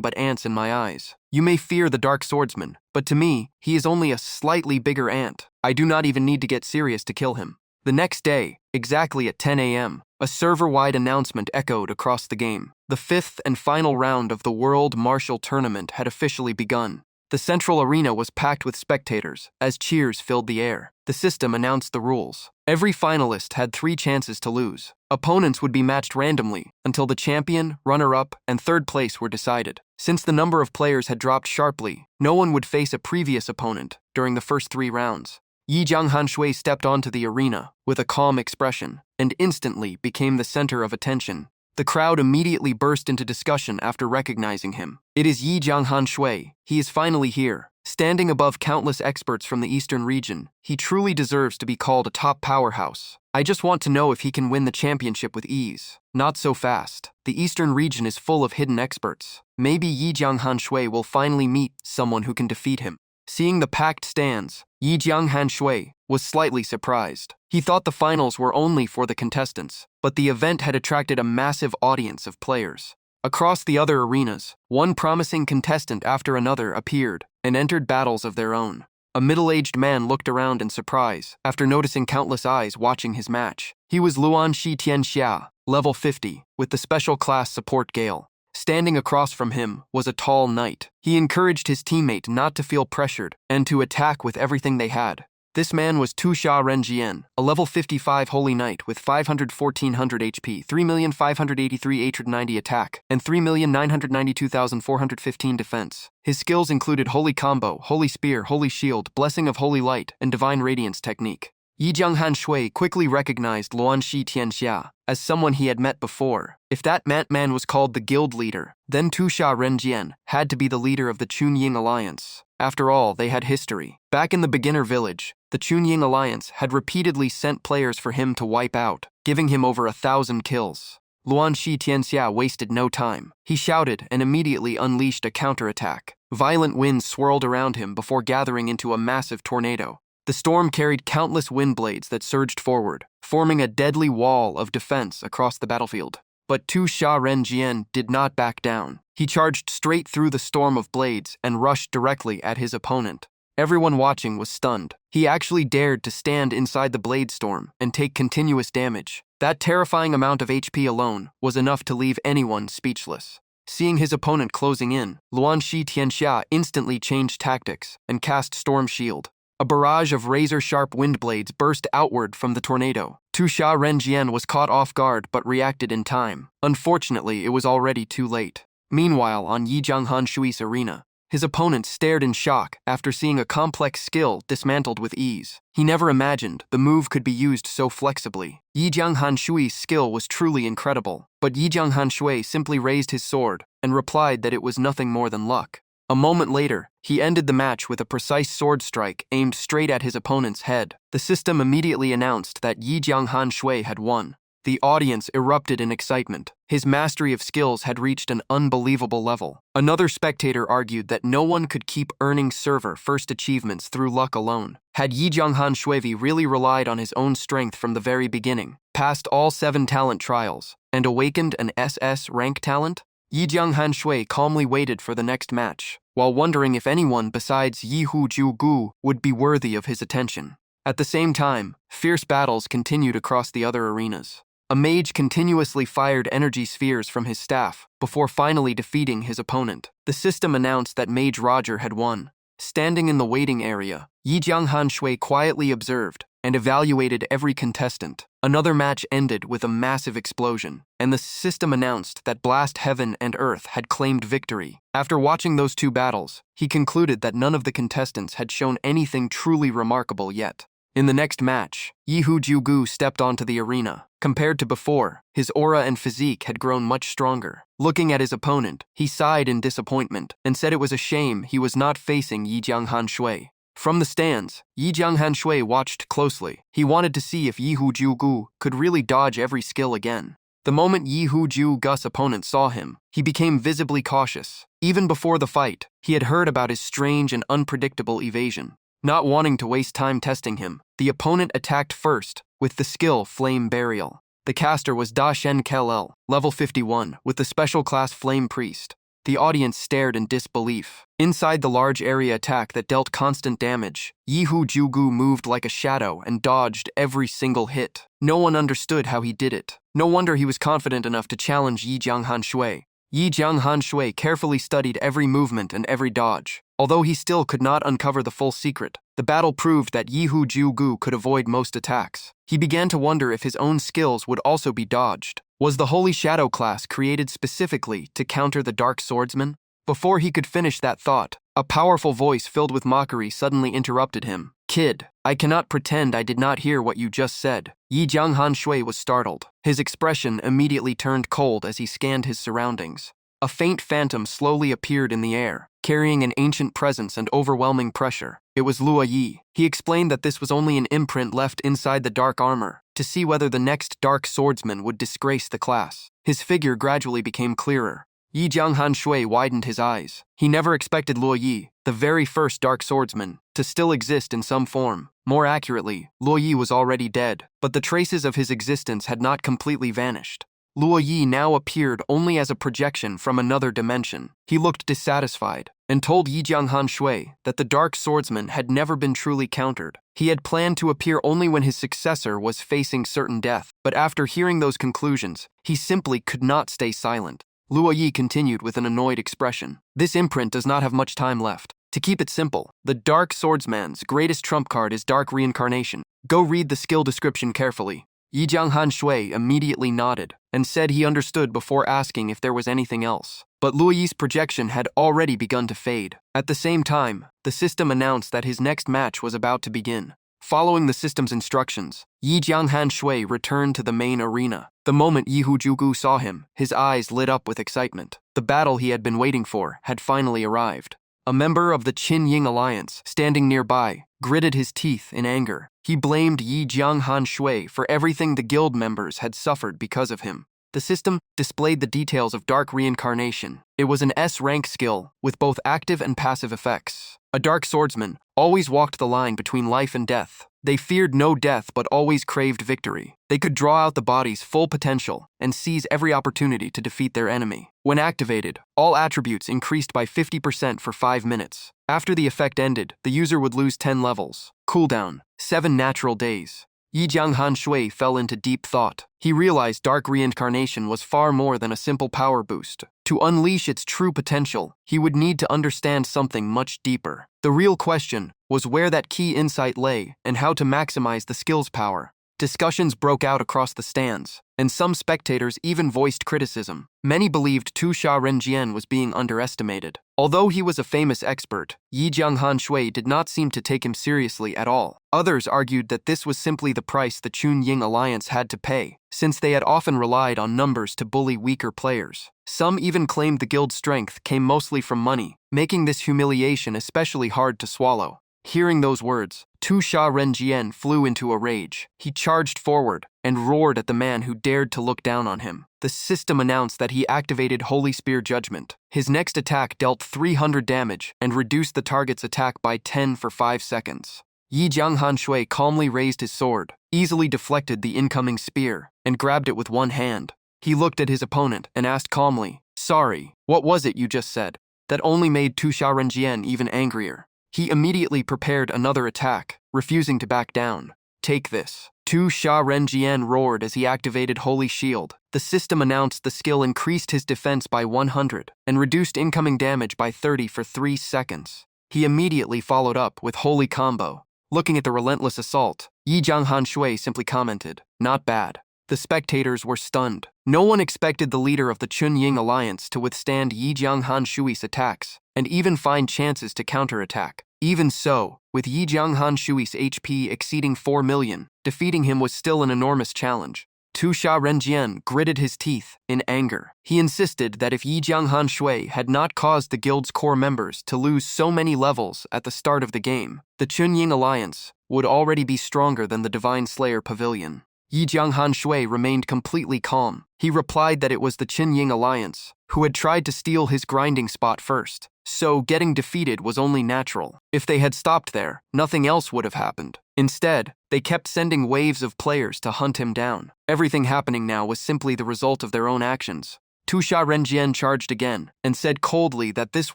but ants in my eyes. You may fear the dark swordsman, but to me, he is only a slightly bigger ant. I do not even need to get serious to kill him." The next day, exactly at 10 a.m., a server-wide announcement echoed across the game. The fifth and final round of the World Martial Tournament had officially begun. The central arena was packed with spectators as cheers filled the air. The system announced the rules. Every finalist had 3 chances to lose. Opponents would be matched randomly until the champion, runner-up, and third place were decided. Since the number of players had dropped sharply, no one would face a previous opponent during the first 3 rounds. Yi Jianghanshui stepped onto the arena with a calm expression and instantly became the center of attention. The crowd immediately burst into discussion after recognizing him. "It is Yi Jianghanshui. He is finally here. Standing above countless experts from the eastern region, he truly deserves to be called a top powerhouse. I just want to know if he can win the championship with ease." "Not so fast. The eastern region is full of hidden experts. Maybe Yi Jianghanshui will finally meet someone who can defeat him." Seeing the packed stands, Yi Jianghanshui was slightly surprised. He thought the finals were only for the contestants, but the event had attracted a massive audience of players. Across the other arenas, one promising contestant after another appeared and entered battles of their own. A middle-aged man looked around in surprise after noticing countless eyes watching his match. He was Luan Shi Tianxia, level 50, with the special class support Gale. Standing across from him was a tall knight. He encouraged his teammate not to feel pressured and to attack with everything they had. This man was Tu Sha Renjian, a level 55 holy knight with 51400 HP, 3,583,890 attack, and 3,992,415 defense. His skills included Holy Combo, Holy Spear, Holy Shield, Blessing of Holy Light, and Divine Radiance technique. Yi Jianghanshui quickly recognized Luan Shi Tianxia as someone he had met before. If that man was called the guild leader, then Tu Sha Renjian had to be the leader of the Chunying Alliance. After all, they had history. Back in the beginner village, the Chunying Alliance had repeatedly sent players for him to wipe out, giving him over 1,000 kills. Luan Shi Tianxia wasted no time. He shouted and immediately unleashed a counterattack. Violent winds swirled around him before gathering into a massive tornado. The storm carried countless wind blades that surged forward, forming a deadly wall of defense across the battlefield. But Tu Sha Renjian did not back down. He charged straight through the storm of blades and rushed directly at his opponent. Everyone watching was stunned. He actually dared to stand inside the blade storm and take continuous damage. That terrifying amount of HP alone was enough to leave anyone speechless. Seeing his opponent closing in, Luan Shi Tianxia instantly changed tactics and cast Storm Shield. A barrage of razor-sharp wind blades burst outward from the tornado. Tu Sha Renjian was caught off guard but reacted in time. Unfortunately, it was already too late. Meanwhile, on Yi Jianghanshui's arena, his opponent stared in shock after seeing a complex skill dismantled with ease. He never imagined the move could be used so flexibly. Yi Jianghanshui's skill was truly incredible, but Yi Jianghanshui simply raised his sword and replied that it was nothing more than luck. A moment later, he ended the match with a precise sword strike aimed straight at his opponent's head. The system immediately announced that Yi Jianghanshui had won. The audience erupted in excitement. His mastery of skills had reached an unbelievable level. Another spectator argued that no one could keep earning server first achievements through luck alone. Had Yi Jianghanshui really relied on his own strength from the very beginning, passed all 7 talent trials, and awakened an SS rank talent? Yi Jianghanshui calmly waited for the next match, while wondering if anyone besides Yi Hujugu would be worthy of his attention. At the same time, fierce battles continued across the other arenas. A mage continuously fired energy spheres from his staff before finally defeating his opponent. The system announced that Mage Roger had won. Standing in the waiting area, Yi Jianghan Shui quietly observed and evaluated every contestant. Another match ended with a massive explosion, and the system announced that Blast Heaven and Earth had claimed victory. After watching those two battles, he concluded that none of the contestants had shown anything truly remarkable yet. In the next match, Yihu Jiugu stepped onto the arena. Compared to before, his aura and physique had grown much stronger. Looking at his opponent, he sighed in disappointment and said it was a shame he was not facing Yi Jianghan Shui. From the stands, Yi Jianghan Shui watched closely. He wanted to see if Yihu Jiugu could really dodge every skill again. The moment Yihu Jiugu's opponent saw him, he became visibly cautious. Even before the fight, he had heard about his strange and unpredictable evasion. Not wanting to waste time testing him, the opponent attacked first with the skill Flame Burial. The caster was Da Shen Kel, level 51, with the special class Flame Priest. The audience stared in disbelief. Inside the large area attack that dealt constant damage, Yihu Jiugu moved like a shadow and dodged every single hit. No one understood how he did it. No wonder he was confident enough to challenge Yi Jianghan Shui. Yi Jianghan Shui carefully studied every movement and every dodge. Although he still could not uncover the full secret, the battle proved that Yihu Jiugu could avoid most attacks. He began to wonder if his own skills would also be dodged. Was the Holy Shadow class created specifically to counter the Dark Swordsman? Before he could finish that thought, a powerful voice filled with mockery suddenly interrupted him. "Kid, I cannot pretend I did not hear what you just said." Yi Jianghan Shui was startled. His expression immediately turned cold as he scanned his surroundings. A faint phantom slowly appeared in the air, carrying an ancient presence and overwhelming pressure. It was Luo Yi. He explained that this was only an imprint left inside the dark armor, to see whether the next dark swordsman would disgrace the class. His figure gradually became clearer. Yi Jianghan Shui widened his eyes. He never expected Luo Yi, the very first dark swordsman, to still exist in some form. More accurately, Luo Yi was already dead, but the traces of his existence had not completely vanished. Luo Yi now appeared only as a projection from another dimension. He looked dissatisfied and told Yi Jianghan Shui that the Dark Swordsman had never been truly countered. He had planned to appear only when his successor was facing certain death, but after hearing those conclusions, he simply could not stay silent. Luo Yi continued with an annoyed expression. "This imprint does not have much time left. To keep it simple, the Dark Swordsman's greatest trump card is Dark Reincarnation. Go read the skill description carefully." Yi Jianghan Shui immediately nodded and said he understood before asking if there was anything else. But Luo Yi's projection had already begun to fade. At the same time, the system announced that his next match was about to begin. Following the system's instructions, Yi Jianghan Shui returned to the main arena. The moment Yihu Jiugu saw him, his eyes lit up with excitement. The battle he had been waiting for had finally arrived. A member of the Qin Ying Alliance, standing nearby, gritted his teeth in anger. He blamed Yi Jianghan Shui for everything the guild members had suffered because of him. The system displayed the details of Dark Reincarnation. It was an S-rank skill with both active and passive effects. A Dark Swordsman always walked the line between life and death. They feared no death but always craved victory. They could draw out the body's full potential and seize every opportunity to defeat their enemy. When activated, all attributes increased by 50% for 5 minutes. After the effect ended, the user would lose 10 levels. Cooldown: 7 natural days. Yi Jianghan Shui fell into deep thought. He realized Dark Reincarnation was far more than a simple power boost. To unleash its true potential, he would need to understand something much deeper. The real question was where that key insight lay and how to maximize the skill's power. Discussions broke out across the stands, and some spectators even voiced criticism. Many believed Tu Sha Renjian was being underestimated. Although he was a famous expert, Yi Jianghan Shui did not seem to take him seriously at all. Others argued that this was simply the price the Qin Ying Alliance had to pay, since they had often relied on numbers to bully weaker players. Some even claimed the guild's strength came mostly from money, making this humiliation especially hard to swallow. Hearing those words, Tu Sha Renjian flew into a rage. He charged forward and roared at the man who dared to look down on him. The system announced that he activated Holy Spear Judgment. His next attack dealt 300 damage and reduced the target's attack by 10 for 5 seconds. Yi Jianghan Shui calmly raised his sword, easily deflected the incoming spear, and grabbed it with one hand. He looked at his opponent and asked calmly, "Sorry, what was it you just said?" That only made Tu Sha Renjian even angrier. He immediately prepared another attack, refusing to back down. take this. Tu Sha Renjian roared as he activated Holy Shield. The system announced the skill increased his defense by 100 and reduced incoming damage by 30 for 3 seconds. He immediately followed up with Holy Combo. Looking at the relentless assault, Yi Jianghan Shui simply commented, "Not bad." The spectators were stunned. No one expected the leader of the Chunying Alliance to withstand Yi Jianghan Shui's attacks and even find chances to counterattack. Even so, with Yi Jianghan Shui's HP exceeding 4 million, defeating him was still an enormous challenge. Tu Sha Renjian gritted his teeth in anger. He insisted that if Yi Jianghan Shui had not caused the guild's core members to lose so many levels at the start of the game, the Chunying Alliance would already be stronger than the Divine Slayer Pavilion. Yi Jianghan Shui remained completely calm. He replied that it was the Chunying Alliance who had tried to steal his grinding spot first, so getting defeated was only natural. If they had stopped there, nothing else would have happened. Instead, they kept sending waves of players to hunt him down. Everything happening now was simply the result of their own actions. Tu Sha Renjian charged again and said coldly that this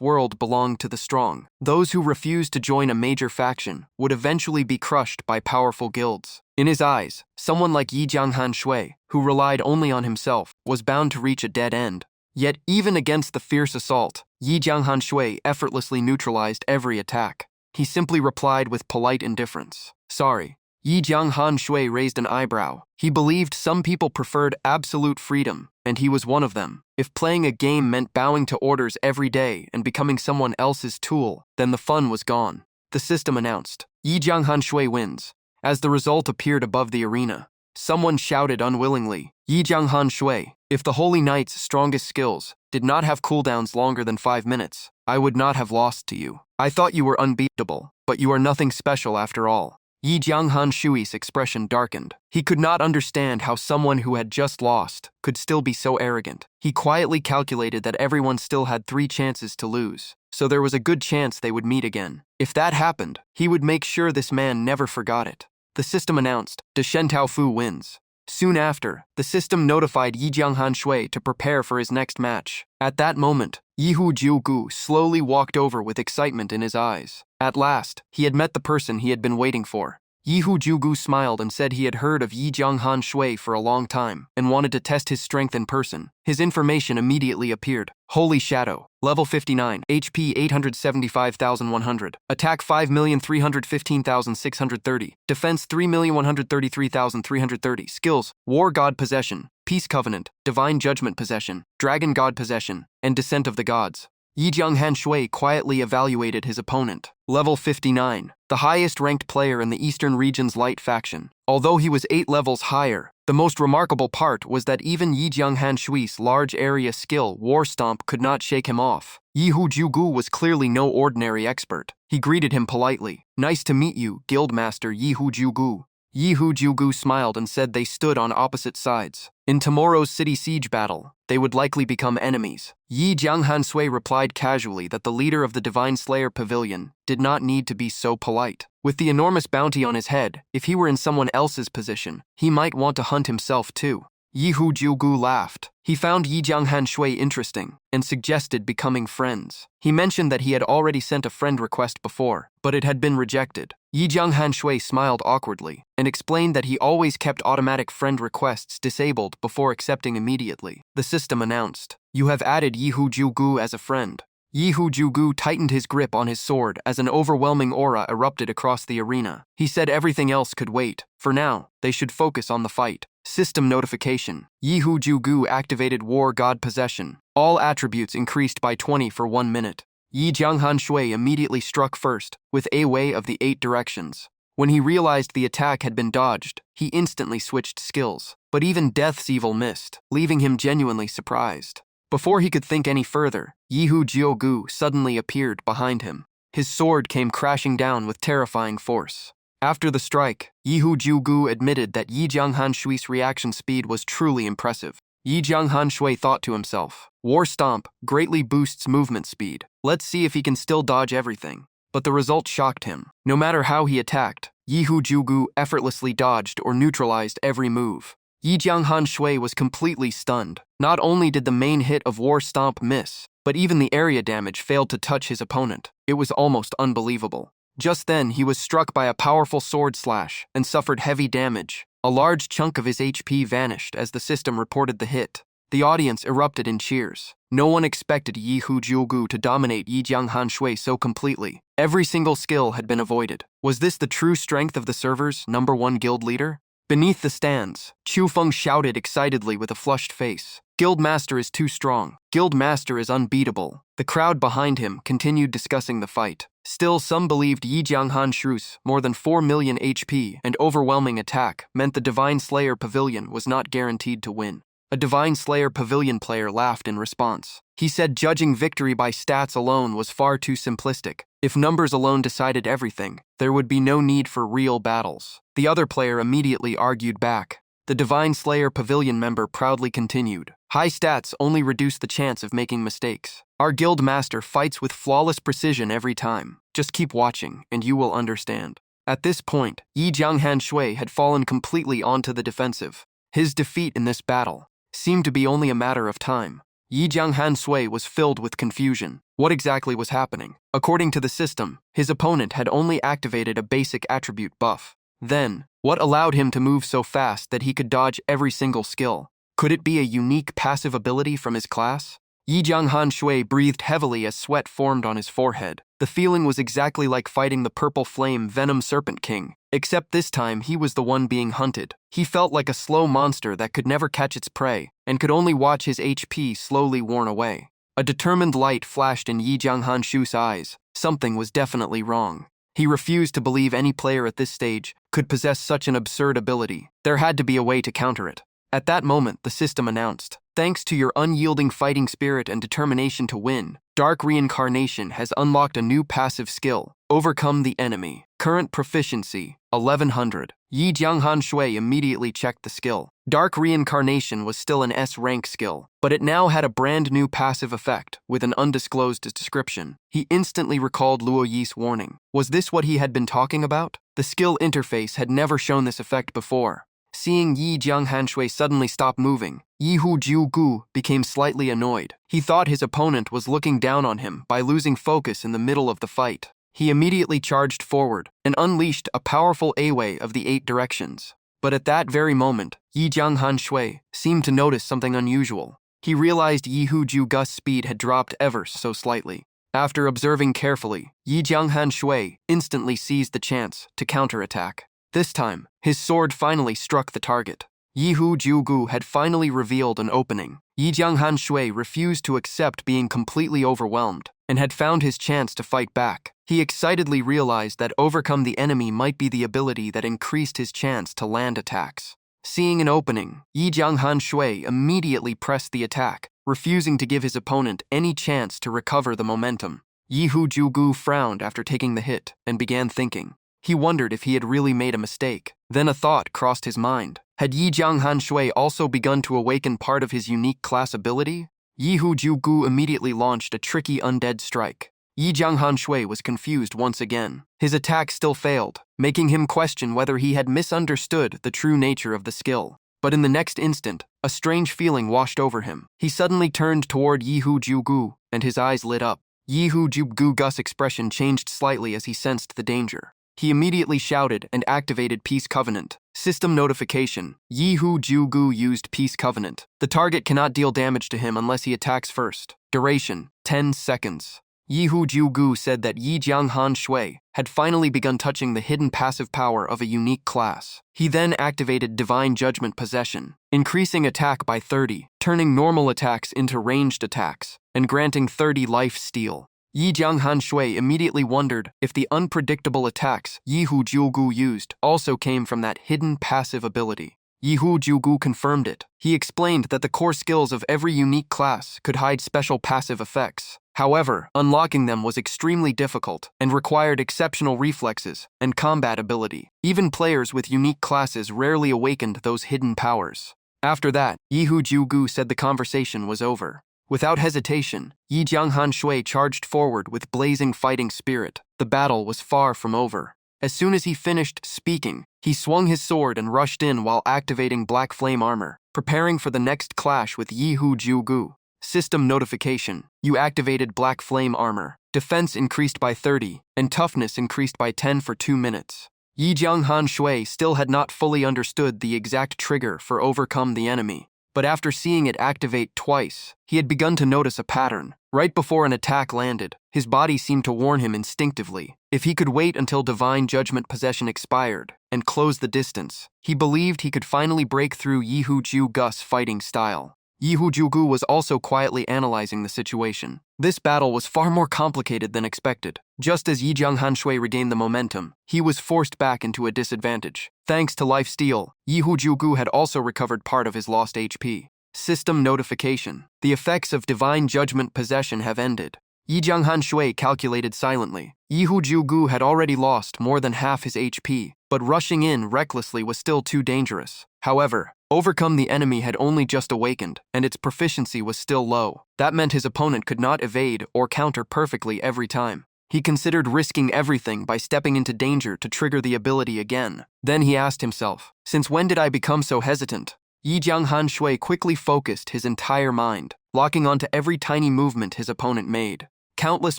world belonged to the strong. Those who refused to join a major faction would eventually be crushed by powerful guilds. In his eyes, someone like Yi Jianghan Shui, who relied only on himself, was bound to reach a dead end. Yet even against the fierce assault, Yi Jianghan Shui effortlessly neutralized every attack. He simply replied with polite indifference, "Sorry." Yi Jianghan Shui raised an eyebrow. He believed some people preferred absolute freedom, and he was one of them. If playing a game meant bowing to orders every day and becoming someone else's tool, then the fun was gone. The system announced, Yi Jianghan Shui wins. As the result appeared above the arena, someone shouted unwillingly, "Yi Jianghan Shui, if the Holy Knight's strongest skills did not have cooldowns longer than 5 minutes, I would not have lost to you. I thought you were unbeatable, but you are nothing special after all." Yi Jianghan Shui's expression darkened. He could not understand how someone who had just lost could still be so arrogant. He quietly calculated that everyone still had 3 chances to lose, so there was a good chance they would meet again. If that happened, he would make sure this man never forgot it. The system announced, De Shen Tao Fu wins. Soon after, the system notified Yi Jianghan Shui to prepare for his next match. At that moment, Yihu Jiugu slowly walked over with excitement in his eyes. At last, he had met the person he had been waiting for. Yihu Jiugu smiled and said he had heard of Yi Jianghan Shui for a long time and wanted to test his strength in person. His information immediately appeared. Holy Shadow, level 59, HP 875,100, attack 5,315,630, defense 3,133,330, skills, War God Possession, Peace Covenant, Divine Judgment Possession, Dragon God Possession, and Descent of the Gods. Yi Jianghan Shui quietly evaluated his opponent. Level 59, the highest-ranked player in the Eastern Region's Light faction. Although he was 8 levels higher, the most remarkable part was that even Yi Jianghan Shui's large-area skill, War Stomp, could not shake him off. Yihu Jiugu was clearly no ordinary expert. He greeted him politely. "Nice to meet you, Guildmaster Yihu Jiugu." Yihu Jiugu smiled and said they stood on opposite sides. In tomorrow's city siege battle, they would likely become enemies. Yi Jianghan Shui replied casually that the leader of the Divine Slayer Pavilion did not need to be so polite. With the enormous bounty on his head, if he were in someone else's position, he might want to hunt himself too. Yihu Jiugu laughed. He found Yi Jianghan Shui interesting and suggested becoming friends. He mentioned that he had already sent a friend request before, but it had been rejected. Yi Jianghan Shui smiled awkwardly and explained that he always kept automatic friend requests disabled before accepting immediately. The system announced, "You have added Yihu Jiugu as a friend." Yihu Jiugu tightened his grip on his sword as an overwhelming aura erupted across the arena. He said everything else could wait. For now, they should focus on the fight. System notification. Yihu Jiugu activated War God Possession. All attributes increased by 20 for 1 minute. Yi Jianghan Shui immediately struck first, with a way of the 8 directions. When he realized the attack had been dodged, he instantly switched skills. But even Death's Evil missed, leaving him genuinely surprised. Before he could think any further, Yihu Jiugu suddenly appeared behind him. His sword came crashing down with terrifying force. After the strike, Yihu Jiugu admitted that Yi Jianghan Shui's reaction speed was truly impressive. Yi Jianghan Shui thought to himself, War Stomp greatly boosts movement speed. Let's see if he can still dodge everything. But the result shocked him. No matter how he attacked, Yihu Jiugu effortlessly dodged or neutralized every move. Yi Jianghan Shui was completely stunned. Not only did the main hit of War Stomp miss, but even the area damage failed to touch his opponent. It was almost unbelievable. Just then, he was struck by a powerful sword slash and suffered heavy damage. A large chunk of his HP vanished as the system reported the hit. The audience erupted in cheers. No one expected Yi Hu Jiugu to dominate Yi Jianghan Shui so completely. Every single skill had been avoided. Was this the true strength of the server's #1 guild leader? Beneath the stands, Chu Feng shouted excitedly with a flushed face. Guildmaster is too strong. Guildmaster is unbeatable. The crowd behind him continued discussing the fight. Still, some believed Yi Jianghan Shui's more than 4 million HP and overwhelming attack meant the Divine Slayer Pavilion was not guaranteed to win. A Divine Slayer Pavilion player laughed in response. He said judging victory by stats alone was far too simplistic. If numbers alone decided everything, there would be no need for real battles. The other player immediately argued back. The Divine Slayer Pavilion member proudly continued. High stats only reduce the chance of making mistakes. Our guild master fights with flawless precision every time. Just keep watching, and you will understand. At this point, Yi Jianghan Shui had fallen completely onto the defensive. His defeat in this battle seemed to be only a matter of time. Yi Jianghan Sui was filled with confusion. What exactly was happening? According to the system, his opponent had only activated a basic attribute buff. Then, what allowed him to move so fast that he could dodge every single skill? Could it be a unique passive ability from his class? Yi Jianghan Shui breathed heavily as sweat formed on his forehead. The feeling was exactly like fighting the Purple Flame Venom Serpent King, except this time he was the one being hunted. He felt like a slow monster that could never catch its prey, and could only watch his HP slowly worn away. A determined light flashed in Yi Jianghan Shu's eyes. Something was definitely wrong. He refused to believe any player at this stage could possess such an absurd ability. There had to be a way to counter it. At that moment, the system announced, "Thanks to your unyielding fighting spirit and determination to win, Dark Reincarnation has unlocked a new passive skill, Overcome the Enemy. Current proficiency, 1100. Yi Jianghan Shui immediately checked the skill. Dark Reincarnation was still an S-rank skill, but it now had a brand new passive effect with an undisclosed description. He instantly recalled Luo Yi's warning. Was this what he had been talking about? The skill interface had never shown this effect before. Seeing Yi Jianghan Shui suddenly stop moving, Yi Hu Jiugu became slightly annoyed. He thought his opponent was looking down on him by losing focus in the middle of the fight. He immediately charged forward and unleashed a powerful A-Wei of the 8 directions. But at that very moment, Yi Jianghan Shui seemed to notice something unusual. He realized Yi Hu Jiugu's speed had dropped ever so slightly. After observing carefully, Yi Jianghan Shui instantly seized the chance to counterattack. This time, his sword finally struck the target. Yi Hu Jiugu had finally revealed an opening. Yi Jianghan Shui refused to accept being completely overwhelmed and had found his chance to fight back. He excitedly realized that Overcome the Enemy might be the ability that increased his chance to land attacks. Seeing an opening, Yi Jianghan Shui immediately pressed the attack, refusing to give his opponent any chance to recover the momentum. Yi Hu Jiugu frowned after taking the hit and began thinking. He wondered if he had really made a mistake. Then a thought crossed his mind. Had Yi Jianghan Shui also begun to awaken part of his unique class ability? Yi Hu Jiugu immediately launched a tricky undead strike. Yi Jianghan Shui was confused once again. His attack still failed, making him question whether he had misunderstood the true nature of the skill. But in the next instant, a strange feeling washed over him. He suddenly turned toward Yi Hu Jiugu, and his eyes lit up. Yi Hu Jiugu's expression changed slightly as he sensed the danger. He immediately shouted and activated Peace Covenant. System notification. Yi Hu Jiugu used Peace Covenant. The target cannot deal damage to him unless he attacks first. Duration, 10 seconds. Yi Hu Jiugu said that Yi Jianghan Shui had finally begun touching the hidden passive power of a unique class. He then activated Divine Judgment Possession, increasing attack by 30, turning normal attacks into ranged attacks, and granting 30 life steal. Yi Jianghan Shui immediately wondered if the unpredictable attacks Yi Hu Jiugu used also came from that hidden passive ability. Yi Hu Jiugu confirmed it. He explained that the core skills of every unique class could hide special passive effects. However, unlocking them was extremely difficult and required exceptional reflexes and combat ability. Even players with unique classes rarely awakened those hidden powers. After that, Yi Hu Jiugu said the conversation was over. Without hesitation, Yi Jianghan Shui charged forward with blazing fighting spirit. The battle was far from over. As soon as he finished speaking, he swung his sword and rushed in while activating Black Flame Armor, preparing for the next clash with Yi Hu Jiugu. System notification. You activated black flame armor. Defense increased by 30, and toughness increased by 10 for 2 minutes. Yi Jianghan Shui still had not fully understood the exact trigger for overcome the enemy, but after seeing it activate twice, he had begun to notice a pattern. Right before an attack landed, his body seemed to warn him instinctively. If he could wait until Divine Judgment possession expired and close the distance, he believed he could finally break through Yi Hu Gus' fighting style. Yi Hu Gu was also quietly analyzing the situation. This battle was far more complicated than expected. Just as Yi Jianghan Shui regained the momentum, he was forced back into a disadvantage. Thanks to life steal, Yi Hu Gu had also recovered part of his lost HP. System notification. The effects of Divine Judgment possession have ended. Yi Jianghan Shui calculated silently. Yi Hu Gu had already lost more than half his HP, but rushing in recklessly was still too dangerous. However, overcome the enemy had only just awakened, and its proficiency was still low. That meant his opponent could not evade or counter perfectly every time. He considered risking everything by stepping into danger to trigger the ability again. Then he asked himself, since when did I become so hesitant? Yi Jianghan Shui quickly focused his entire mind, locking onto every tiny movement his opponent made. Countless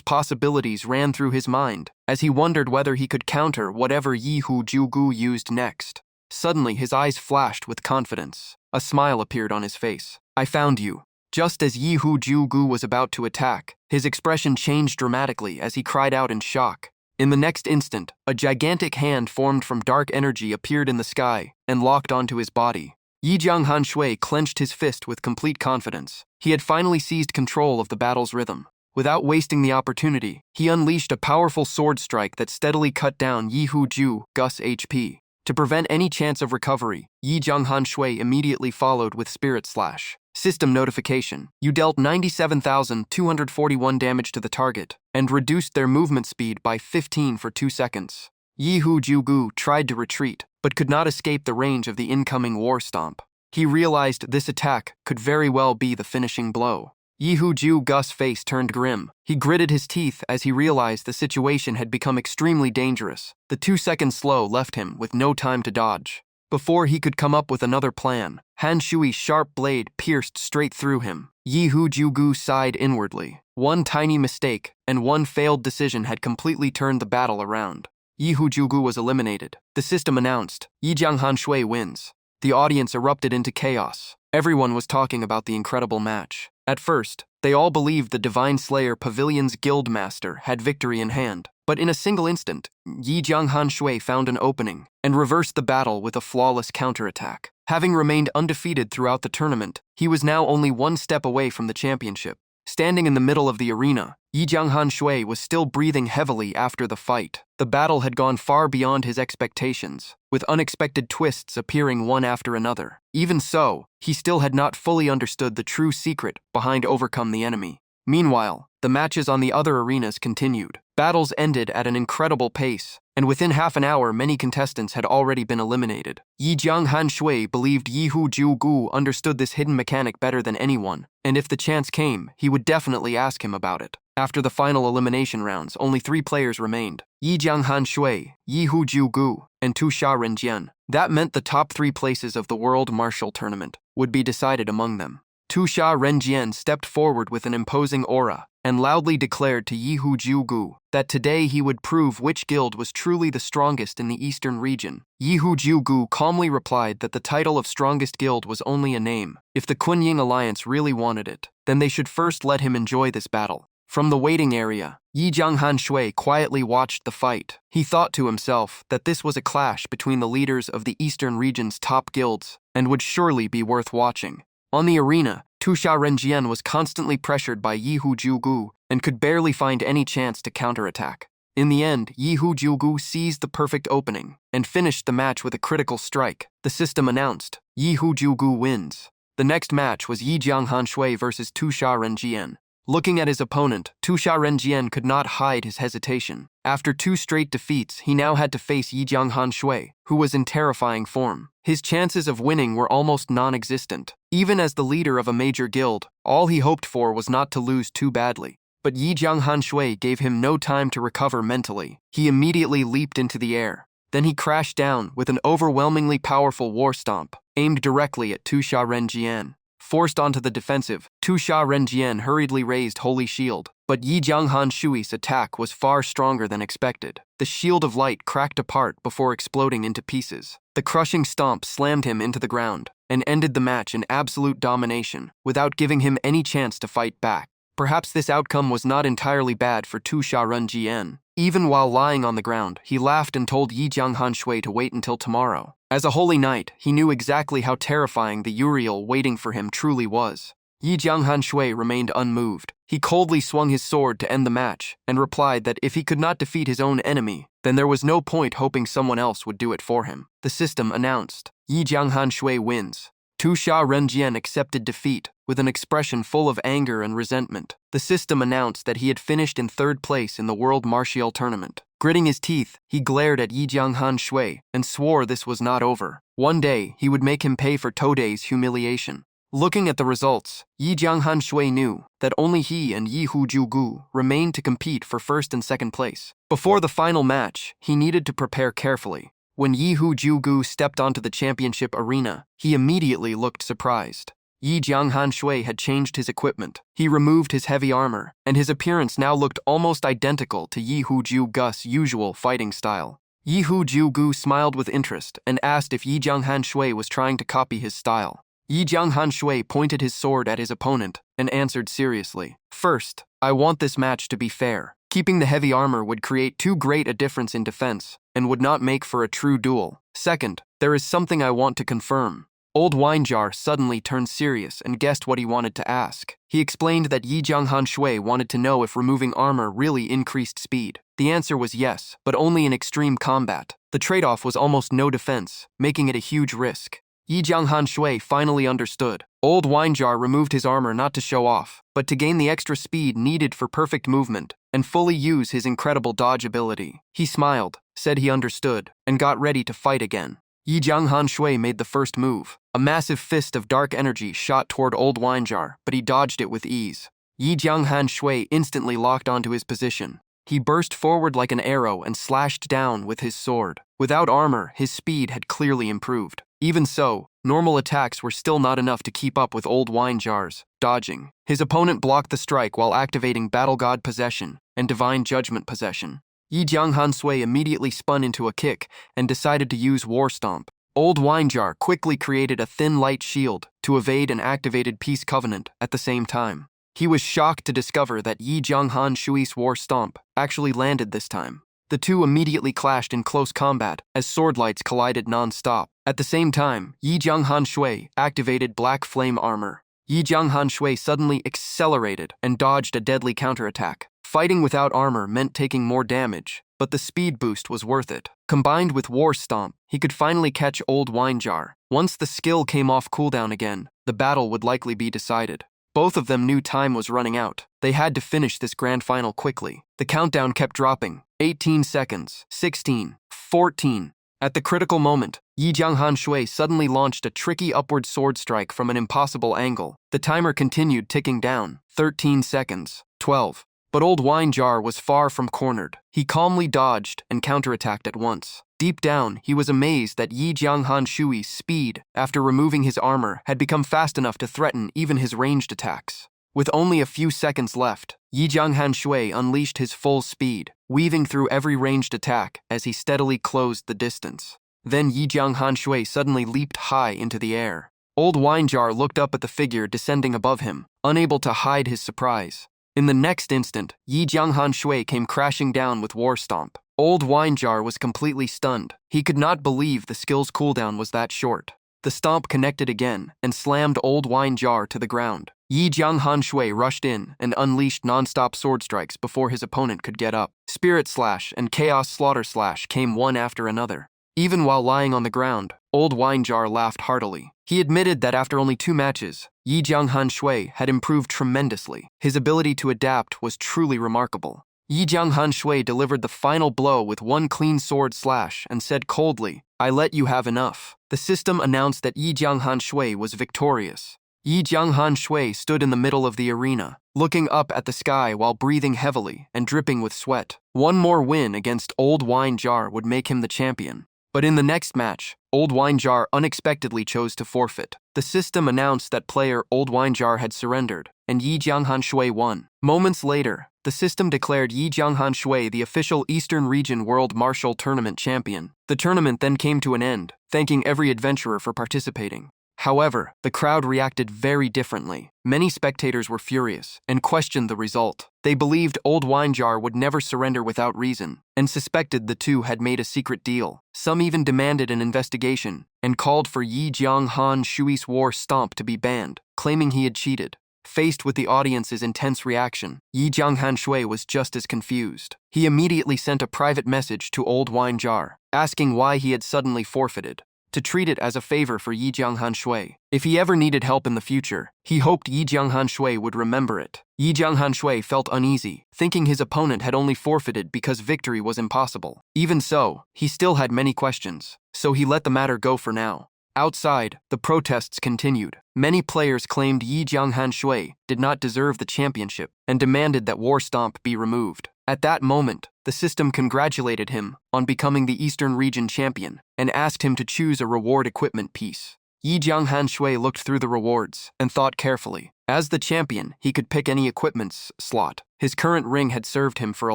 possibilities ran through his mind as he wondered whether he could counter whatever Yi Hu Gu used next. Suddenly, his eyes flashed with confidence. A smile appeared on his face. I found you. Just as Yi Hu Gu was about to attack, his expression changed dramatically as he cried out in shock. In the next instant, a gigantic hand formed from dark energy appeared in the sky and locked onto his body. Yi Jianghan Shui clenched his fist with complete confidence. He had finally seized control of the battle's rhythm. Without wasting the opportunity, he unleashed a powerful sword strike that steadily cut down Yi Hu Gus' HP. To prevent any chance of recovery, Yi Jianghan Shui immediately followed with Spirit Slash. System notification. You dealt 97,241 damage to the target and reduced their movement speed by 15 for 2 seconds. Yi Hu Gu tried to retreat, but could not escape the range of the incoming war stomp. He realized this attack could very well be the finishing blow. Yi Hu Gus' face turned grim. He gritted his teeth as he realized the situation had become extremely dangerous. The 2-second slow left him with no time to dodge. Before he could come up with another plan, Han Shui's sharp blade pierced straight through him. Yi Hu Gu sighed inwardly. One tiny mistake and one failed decision had completely turned the battle around. Yi Hu Gu was eliminated. The system announced, Yi Jianghan Shui wins. The audience erupted into chaos. Everyone was talking about the incredible match. At first, they all believed the Divine Slayer Pavilion's Guildmaster had victory in hand, but in a single instant, Yi Jianghan Shui found an opening and reversed the battle with a flawless counterattack. Having remained undefeated throughout the tournament, he was now only one step away from the championship. Standing in the middle of the arena, Yi Jianghan Shui was still breathing heavily after the fight. The battle had gone far beyond his expectations, with unexpected twists appearing one after another. Even so, he still had not fully understood the true secret behind overcome the enemy. Meanwhile, the matches on the other arenas continued. Battles ended at an incredible pace, and within half an hour many contestants had already been eliminated. Yi Jianghan Shui believed Yi Hu Gu understood this hidden mechanic better than anyone, and if the chance came, he would definitely ask him about it. After the final elimination rounds, only 3 players remained: Yi Jianghan Shui, Yi Hu Gu, and Tu Sha Renjian. That meant the top 3 places of the World Martial Tournament would be decided among them. Tu Sha Renjian stepped forward with an imposing aura and loudly declared to Yi Hu Gu that today he would prove which guild was truly the strongest in the eastern region. Yi Hu Gu calmly replied that the title of strongest guild was only a name. If the Kunying Alliance really wanted it, then they should first let him enjoy this battle. From the waiting area, Yi Jianghan Shui quietly watched the fight. He thought to himself that this was a clash between the leaders of the eastern region's top guilds and would surely be worth watching. On the arena, Tu Sha Renjian was constantly pressured by Yi Hu Gu and could barely find any chance to counterattack. In the end, Yi Hu Gu seized the perfect opening and finished the match with a critical strike. The system announced, Yi Hu Gu wins. The next match was Yi Jianghan Shui versus Tu Sha Renjian. Looking at his opponent, Tu Sha Renjian could not hide his hesitation. After 2 straight defeats, he now had to face Yi Jianghan Shui, who was in terrifying form. His chances of winning were almost non-existent. Even as the leader of a major guild, all he hoped for was not to lose too badly. But Yi Jianghan Shui gave him no time to recover mentally. He immediately leaped into the air. Then he crashed down with an overwhelmingly powerful war stomp, aimed directly at Tu Sha Renjian. Forced onto the defensive, Tu Sha Renjian hurriedly raised Holy Shield, but Yi Jianghan Shui's attack was far stronger than expected. The Shield of Light cracked apart before exploding into pieces. The crushing stomp slammed him into the ground and ended the match in absolute domination, without giving him any chance to fight back. Perhaps this outcome was not entirely bad for Tu Sha Renjian. Even while lying on the ground, he laughed and told Yi Jianghan Shui to wait until tomorrow. As a holy knight, he knew exactly how terrifying the Uriel waiting for him truly was. Yi Jianghan Shui remained unmoved. He coldly swung his sword to end the match and replied that if he could not defeat his own enemy, then there was no point hoping someone else would do it for him. The system announced, Yi Jianghan Shui wins. Tu Sha Renjian accepted defeat with an expression full of anger and resentment. The system announced that he had finished in third place in the World Martial Tournament. Gritting his teeth, he glared at Yi Jianghan Shui and swore this was not over. One day, he would make him pay for Today's humiliation. Looking at the results, Yi Jianghan Shui knew that only he and Yi Hujugu remained to compete for first and second place. Before the final match, he needed to prepare carefully. When Yi Hujugu stepped onto the championship arena, he immediately looked surprised. Yi Jianghan Shui had changed his equipment. He removed his heavy armor, and his appearance now looked almost identical to Yi Hujugu's usual fighting style. Yi Hujugu smiled with interest and asked if Yi Jianghan Shui was trying to copy his style. Yi Jianghan Shui pointed his sword at his opponent and answered seriously, "First, I want this match to be fair. Keeping the heavy armor would create too great a difference in defense and would not make for a true duel. Second, there is something I want to confirm." Old Wine Jar suddenly turned serious and guessed what he wanted to ask. He explained that Yi Jianghan Shui wanted to know if removing armor really increased speed. The answer was yes, but only in extreme combat. The trade-off was almost no defense, making it a huge risk. Yi Jianghan Shui finally understood. Old Wine Jar removed his armor not to show off, but to gain the extra speed needed for perfect movement and fully use his incredible dodge ability. He smiled, said he understood, and got ready to fight again. Yi Jianghan Shui made the first move. A massive fist of dark energy shot toward Old Wine Jar, but he dodged it with ease. Yi Jianghan Shui instantly locked onto his position. He burst forward like an arrow and slashed down with his sword. Without armor, his speed had clearly improved. Even so, normal attacks were still not enough to keep up with Old Wine Jar's dodging. His opponent blocked the strike while activating Battle God Possession and Divine Judgment Possession. Yi Jianghan Shui immediately spun into a kick and decided to use War Stomp. Old Wine Jar quickly created a thin light shield to evade an activated Peace Covenant at the same time. He was shocked to discover that Yi Jianghan Shui's War Stomp actually landed this time. The two immediately clashed in close combat as sword lights collided non-stop. At the same time, Yi Jianghan Shui activated Black Flame Armor. Yi Jianghan Shui suddenly accelerated and dodged a deadly counterattack. Fighting without armor meant taking more damage, but the speed boost was worth it. Combined with War Stomp, he could finally catch Old Wine Jar. Once the skill came off cooldown again, the battle would likely be decided. Both of them knew time was running out. They had to finish this grand final quickly. The countdown kept dropping. 18 seconds, 16, 14. At the critical moment, Yi Jianghan Shui suddenly launched a tricky upward sword strike from an impossible angle. The timer continued ticking down. 13 seconds, 12. But Old Wine Jar was far from cornered. He calmly dodged and counterattacked at once. Deep down, he was amazed that Yi Jianghan Shui's speed, after removing his armor, had become fast enough to threaten even his ranged attacks. With only a few seconds left, Yi Jianghan Shui unleashed his full speed, weaving through every ranged attack as he steadily closed the distance. Then Yi Jianghan Shui suddenly leaped high into the air. Old Wine Jar looked up at the figure descending above him, unable to hide his surprise. In the next instant, Yi Jianghan Shui came crashing down with War Stomp. Old Wine Jar was completely stunned. He could not believe the skill's cooldown was that short. The stomp connected again and slammed Old Wine Jar to the ground. Yi Jianghan Shui rushed in and unleashed non-stop sword strikes before his opponent could get up. Spirit Slash and Chaos Slaughter Slash came one after another. Even while lying on the ground, Old Wine Jar laughed heartily. He admitted that after only 2 matches, Yi Jianghan Shui had improved tremendously. His ability to adapt was truly remarkable. Yi Jianghan Shui delivered the final blow with one clean sword slash and said coldly, "I let you have enough." The system announced that Yi Jianghan Shui was victorious. Yi Jianghan Shui stood in the middle of the arena, looking up at the sky while breathing heavily and dripping with sweat. One more win against Old Wine Jar would make him the champion. But in the next match, Old Wine Jar unexpectedly chose to forfeit. The system announced that player Old Wine Jar had surrendered, and Yi Jianghan Shui won. Moments later, the system declared Yi Jianghan Shui the official Eastern Region World Martial Tournament champion. The tournament then came to an end, thanking every adventurer for participating. However, the crowd reacted very differently. Many spectators were furious and questioned the result. They believed Old Wine Jar would never surrender without reason, and suspected the two had made a secret deal. Some even demanded an investigation and called for Yi Jianghan Shui's war stomp to be banned, claiming he had cheated. Faced with the audience's intense reaction, Yi Jianghan Shui was just as confused. He immediately sent a private message to Old Wine Jar, asking why he had suddenly forfeited, to treat it as a favor for Yi Jianghan Shui. If he ever needed help in the future, he hoped Yi Jianghan Shui would remember it. Yi Jianghan Shui felt uneasy, thinking his opponent had only forfeited because victory was impossible. Even so, he still had many questions, so he let the matter go for now. Outside, the protests continued. Many players claimed Yi Jianghan Shui did not deserve the championship and demanded that War Stomp be removed. At that moment, the system congratulated him on becoming the Eastern Region champion and asked him to choose a reward equipment piece. Yi Jianghan Shui looked through the rewards and thought carefully. As the champion, he could pick any equipment's slot. His current ring had served him for a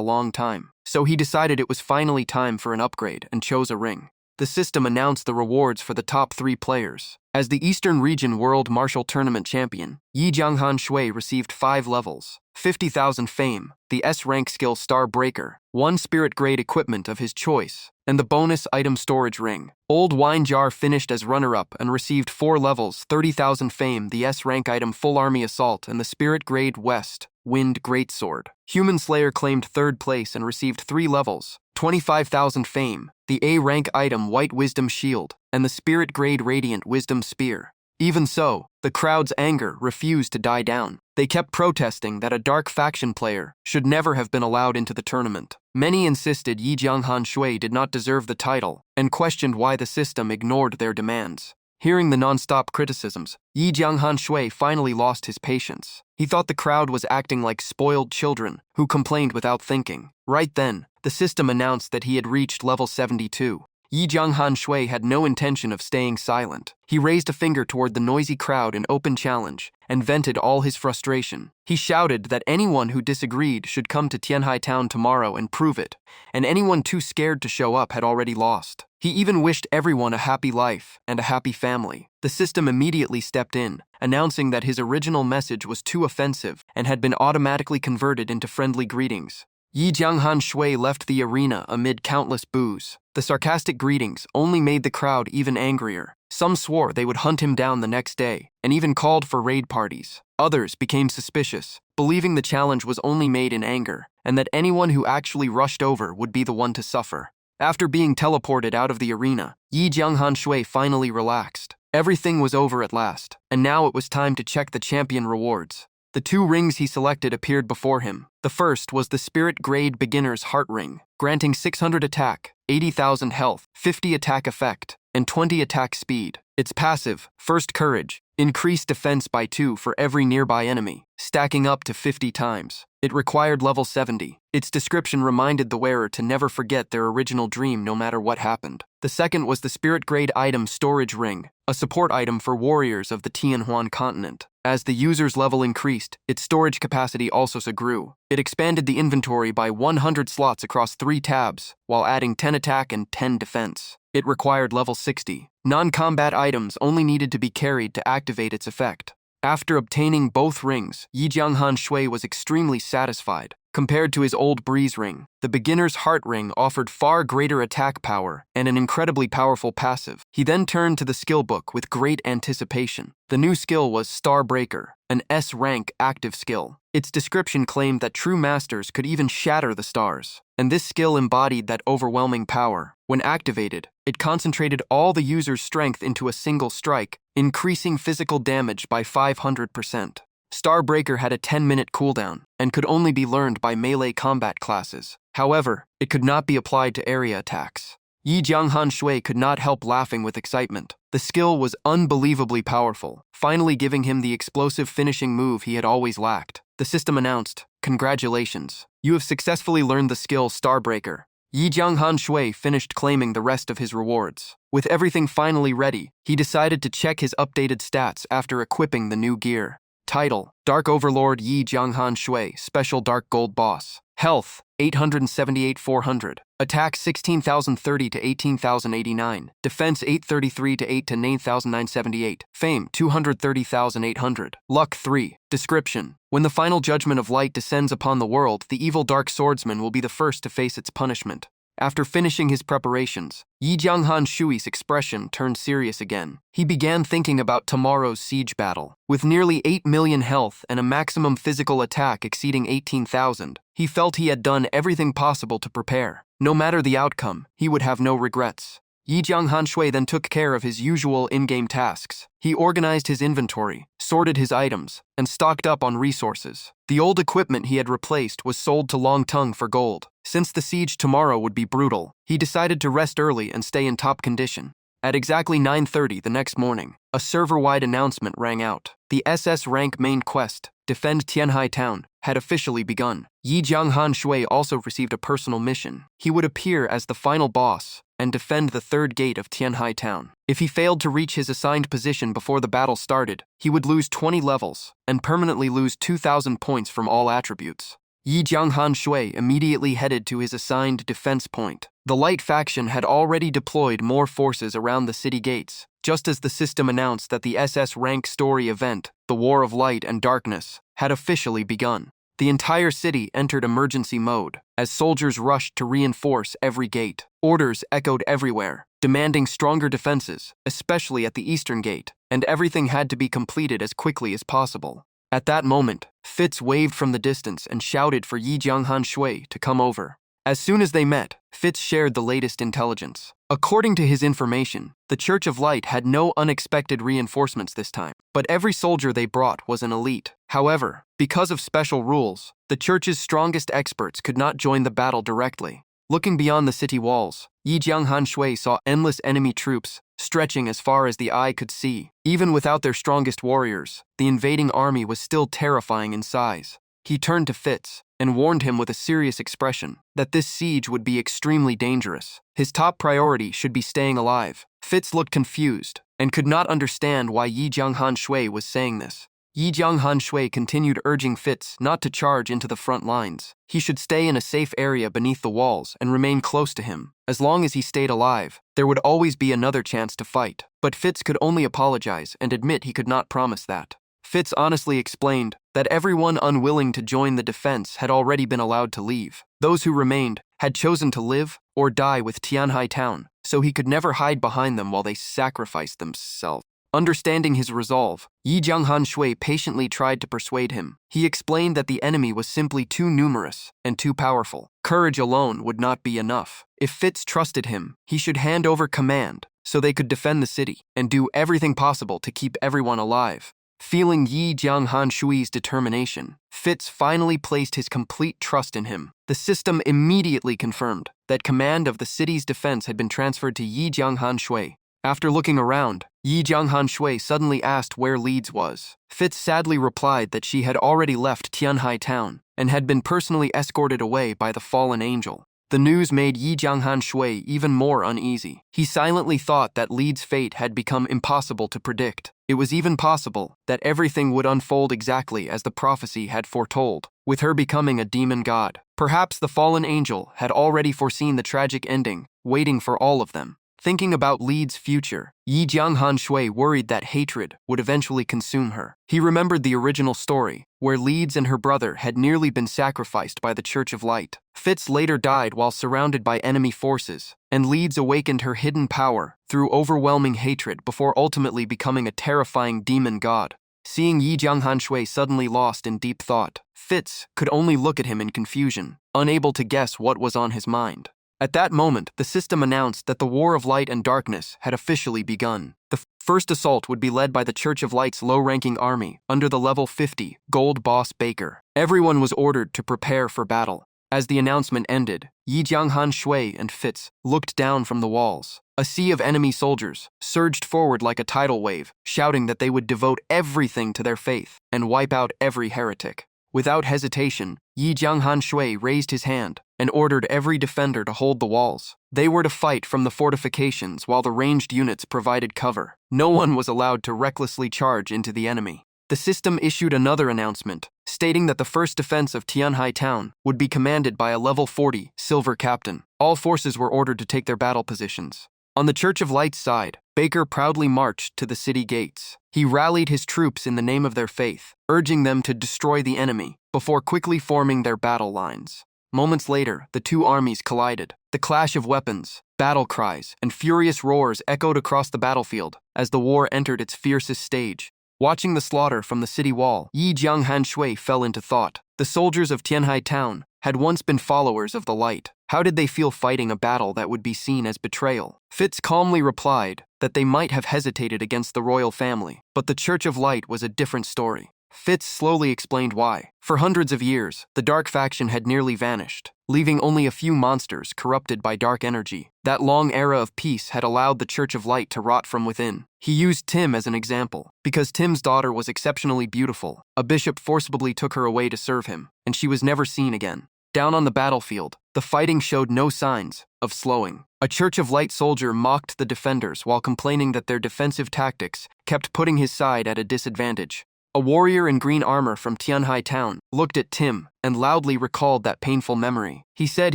long time, so he decided it was finally time for an upgrade and chose a ring. The system announced the rewards for the top 3 players. As the Eastern Region World Martial Tournament champion, Yi Jianghan Shui received 5 levels, 50,000 fame, the S-rank skill Star Breaker, 1 spirit grade equipment of his choice, and the bonus item storage ring. Old Wine Jar finished as runner-up and received 4 levels, 30,000 fame, the S-rank item Full Army Assault, and the spirit grade West Wind Greatsword. Human Slayer claimed 3rd place and received 3 levels, 25,000 fame, the A-rank item White Wisdom Shield, and the Spirit Grade Radiant Wisdom Spear. Even so, the crowd's anger refused to die down. They kept protesting that a dark faction player should never have been allowed into the tournament. Many insisted Yi Jianghan Shui did not deserve the title and questioned why the system ignored their demands. Hearing the non-stop criticisms, Yi Jianghan Shui finally lost his patience. He thought the crowd was acting like spoiled children who complained without thinking. Right then, the system announced that he had reached level 72. Yi Jianghan Shui had no intention of staying silent. He raised a finger toward the noisy crowd in open challenge and vented all his frustration. He shouted that anyone who disagreed should come to Tianhai Town tomorrow and prove it, and anyone too scared to show up had already lost. He even wished everyone a happy life and a happy family. The system immediately stepped in, announcing that his original message was too offensive and had been automatically converted into friendly greetings. Yi Jianghan Shui left the arena amid countless boos. The sarcastic greetings only made the crowd even angrier. Some swore they would hunt him down the next day, and even called for raid parties. Others became suspicious, believing the challenge was only made in anger, and that anyone who actually rushed over would be the one to suffer. After being teleported out of the arena, Yi Jianghan Shui finally relaxed. Everything was over at last, and now it was time to check the champion rewards. The 2 rings he selected appeared before him. The first was the Spirit Grade Beginner's Heart Ring, granting 600 attack, 80,000 health, 50 attack effect, and 20 attack speed. Its passive, First Courage, increased defense by 2 for every nearby enemy, stacking up to 50 times. It required level 70. Its description reminded the wearer to never forget their original dream no matter what happened. The second was the Spirit Grade Item Storage Ring, a support item for warriors of the Tianhuan continent. As the user's level increased, its storage capacity also grew. It expanded the inventory by 100 slots across 3 tabs, while adding 10 attack and 10 defense. It required level 60. Non-combat items only needed to be carried to activate its effect. After obtaining both rings, Yi Jianghan Shui was extremely satisfied. Compared to his old Breeze Ring, the Beginner's Heart Ring offered far greater attack power and an incredibly powerful passive. He then turned to the skill book with great anticipation. The new skill was Star Breaker, an S-rank active skill. Its description claimed that true masters could even shatter the stars, and this skill embodied that overwhelming power. When activated, it concentrated all the user's strength into a single strike, increasing physical damage by 500%. Starbreaker had a 10-minute cooldown and could only be learned by melee combat classes. However, it could not be applied to area attacks. Yi Jianghan Shui could not help laughing with excitement. The skill was unbelievably powerful, finally giving him the explosive finishing move he had always lacked. The system announced, "Congratulations, you have successfully learned the skill Starbreaker. Yi Jianghan Shui finished claiming the rest of his rewards. With everything finally ready, he decided to check his updated stats after equipping the new gear. Title: Dark Overlord Yi Jianghan Shui, Special Dark Gold Boss. Health: 878,400. Attack 16,030 to 18,089. Defense 833 to 8 to 9,978. Fame 230,800. Luck 3. Description: When the final judgment of light descends upon the world, the evil dark swordsman will be the first to face its punishment. After finishing his preparations, Yi Jianghan Shui's expression turned serious again. He began thinking about tomorrow's siege battle. With nearly 8 million health and a maximum physical attack exceeding 18,000, he felt he had done everything possible to prepare. No matter the outcome, he would have no regrets. Yi Jianghan Shui then took care of his usual in-game tasks. He organized his inventory, sorted his items, and stocked up on resources. The old equipment he had replaced was sold to Long Tongue for gold. Since the siege tomorrow would be brutal, he decided to rest early and stay in top condition. At exactly 9:30 the next morning, a server-wide announcement rang out. The SS rank main quest, Defend Tianhai Town, had officially begun. Yi Jianghan Shui also received a personal mission. He would appear as the final boss and defend the third gate of Tianhai Town. If he failed to reach his assigned position before the battle started, he would lose 20 levels and permanently lose 2,000 points from all attributes. Yi Jianghan Shui immediately headed to his assigned defense point. The Light faction had already deployed more forces around the city gates, just as the system announced that the SS rank story event, the War of Light and Darkness, had officially begun. The entire city entered emergency mode, as soldiers rushed to reinforce every gate. Orders echoed everywhere, demanding stronger defenses, especially at the eastern gate, and everything had to be completed as quickly as possible. At that moment, Fitz waved from the distance and shouted for Yi Jianghan Shui to come over. As soon as they met, Fitz shared the latest intelligence. According to his information, the Church of Light had no unexpected reinforcements this time, but every soldier they brought was an elite. However, because of special rules, the Church's strongest experts could not join the battle directly. Looking beyond the city walls, Yi Jianghan Shui saw endless enemy troops stretching as far as the eye could see. Even without their strongest warriors, the invading army was still terrifying in size. He turned to Fitz and warned him with a serious expression that this siege would be extremely dangerous. His top priority should be staying alive. Fitz looked confused and could not understand why Yi Jianghan Shui was saying this. Yi Jianghan Shui continued urging Fitz not to charge into the front lines. He should stay in a safe area beneath the walls and remain close to him. As long as he stayed alive, there would always be another chance to fight. But Fitz could only apologize and admit he could not promise that. Fitz honestly explained that everyone unwilling to join the defense had already been allowed to leave. Those who remained had chosen to live or die with Tianhai Town, so he could never hide behind them while they sacrificed themselves. Understanding his resolve, Yi Jianghan Shui patiently tried to persuade him. He explained that the enemy was simply too numerous and too powerful. Courage alone would not be enough. If Fitz trusted him, he should hand over command so they could defend the city and do everything possible to keep everyone alive. Feeling Yi Jianghan Shui's determination, Fitz finally placed his complete trust in him. The system immediately confirmed that command of the city's defense had been transferred to Yi Jianghan Shui. After looking around, Yi Jianghan Shui suddenly asked where Leeds was. Fitz sadly replied that she had already left Tianhai Town and had been personally escorted away by the fallen angel. The news made Yi Jianghan Shui even more uneasy. He silently thought that Leeds' fate had become impossible to predict. It was even possible that everything would unfold exactly as the prophecy had foretold, with her becoming a demon god. Perhaps the fallen angel had already foreseen the tragic ending, waiting for all of them. Thinking about Leeds' future, Yi Jianghan Shui worried that hatred would eventually consume her. He remembered the original story, where Leeds and her brother had nearly been sacrificed by the Church of Light. Fitz later died while surrounded by enemy forces, and Leeds awakened her hidden power through overwhelming hatred before ultimately becoming a terrifying demon god. Seeing Yi Jianghan Shui suddenly lost in deep thought, Fitz could only look at him in confusion, unable to guess what was on his mind. At that moment, the system announced that the War of Light and Darkness had officially begun. The first assault would be led by the Church of Light's low-ranking army under the level 50 Gold Boss Baker. Everyone was ordered to prepare for battle. As the announcement ended, Yi Jianghan Shui and Fitz looked down from the walls. A sea of enemy soldiers surged forward like a tidal wave, shouting that they would devote everything to their faith and wipe out every heretic. Without hesitation, Yi Jianghan Shui raised his hand and ordered every defender to hold the walls. They were to fight from the fortifications while the ranged units provided cover. No one was allowed to recklessly charge into the enemy. The system issued another announcement, stating that the first defense of Tianhai Town would be commanded by a level 40 silver captain. All forces were ordered to take their battle positions. On the Church of Light's side, Baker proudly marched to the city gates. He rallied his troops in the name of their faith, urging them to destroy the enemy before quickly forming their battle lines. Moments later, the two armies collided. The clash of weapons, battle cries, and furious roars echoed across the battlefield as the war entered its fiercest stage. Watching the slaughter from the city wall, Yi Jianghan Shui fell into thought. The soldiers of Tianhai Town had once been followers of the light. How did they feel fighting a battle that would be seen as betrayal? Fitz calmly replied that they might have hesitated against the royal family, but the Church of Light was a different story. Fitz slowly explained why. For hundreds of years, the dark faction had nearly vanished, leaving only a few monsters corrupted by dark energy. That long era of peace had allowed the Church of Light to rot from within. He used Tim as an example. Because Tim's daughter was exceptionally beautiful, a bishop forcibly took her away to serve him, and she was never seen again. Down on the battlefield, the fighting showed no signs of slowing. A Church of Light soldier mocked the defenders while complaining that their defensive tactics kept putting his side at a disadvantage. A warrior in green armor from Tianhai Town looked at Tim and loudly recalled that painful memory. He said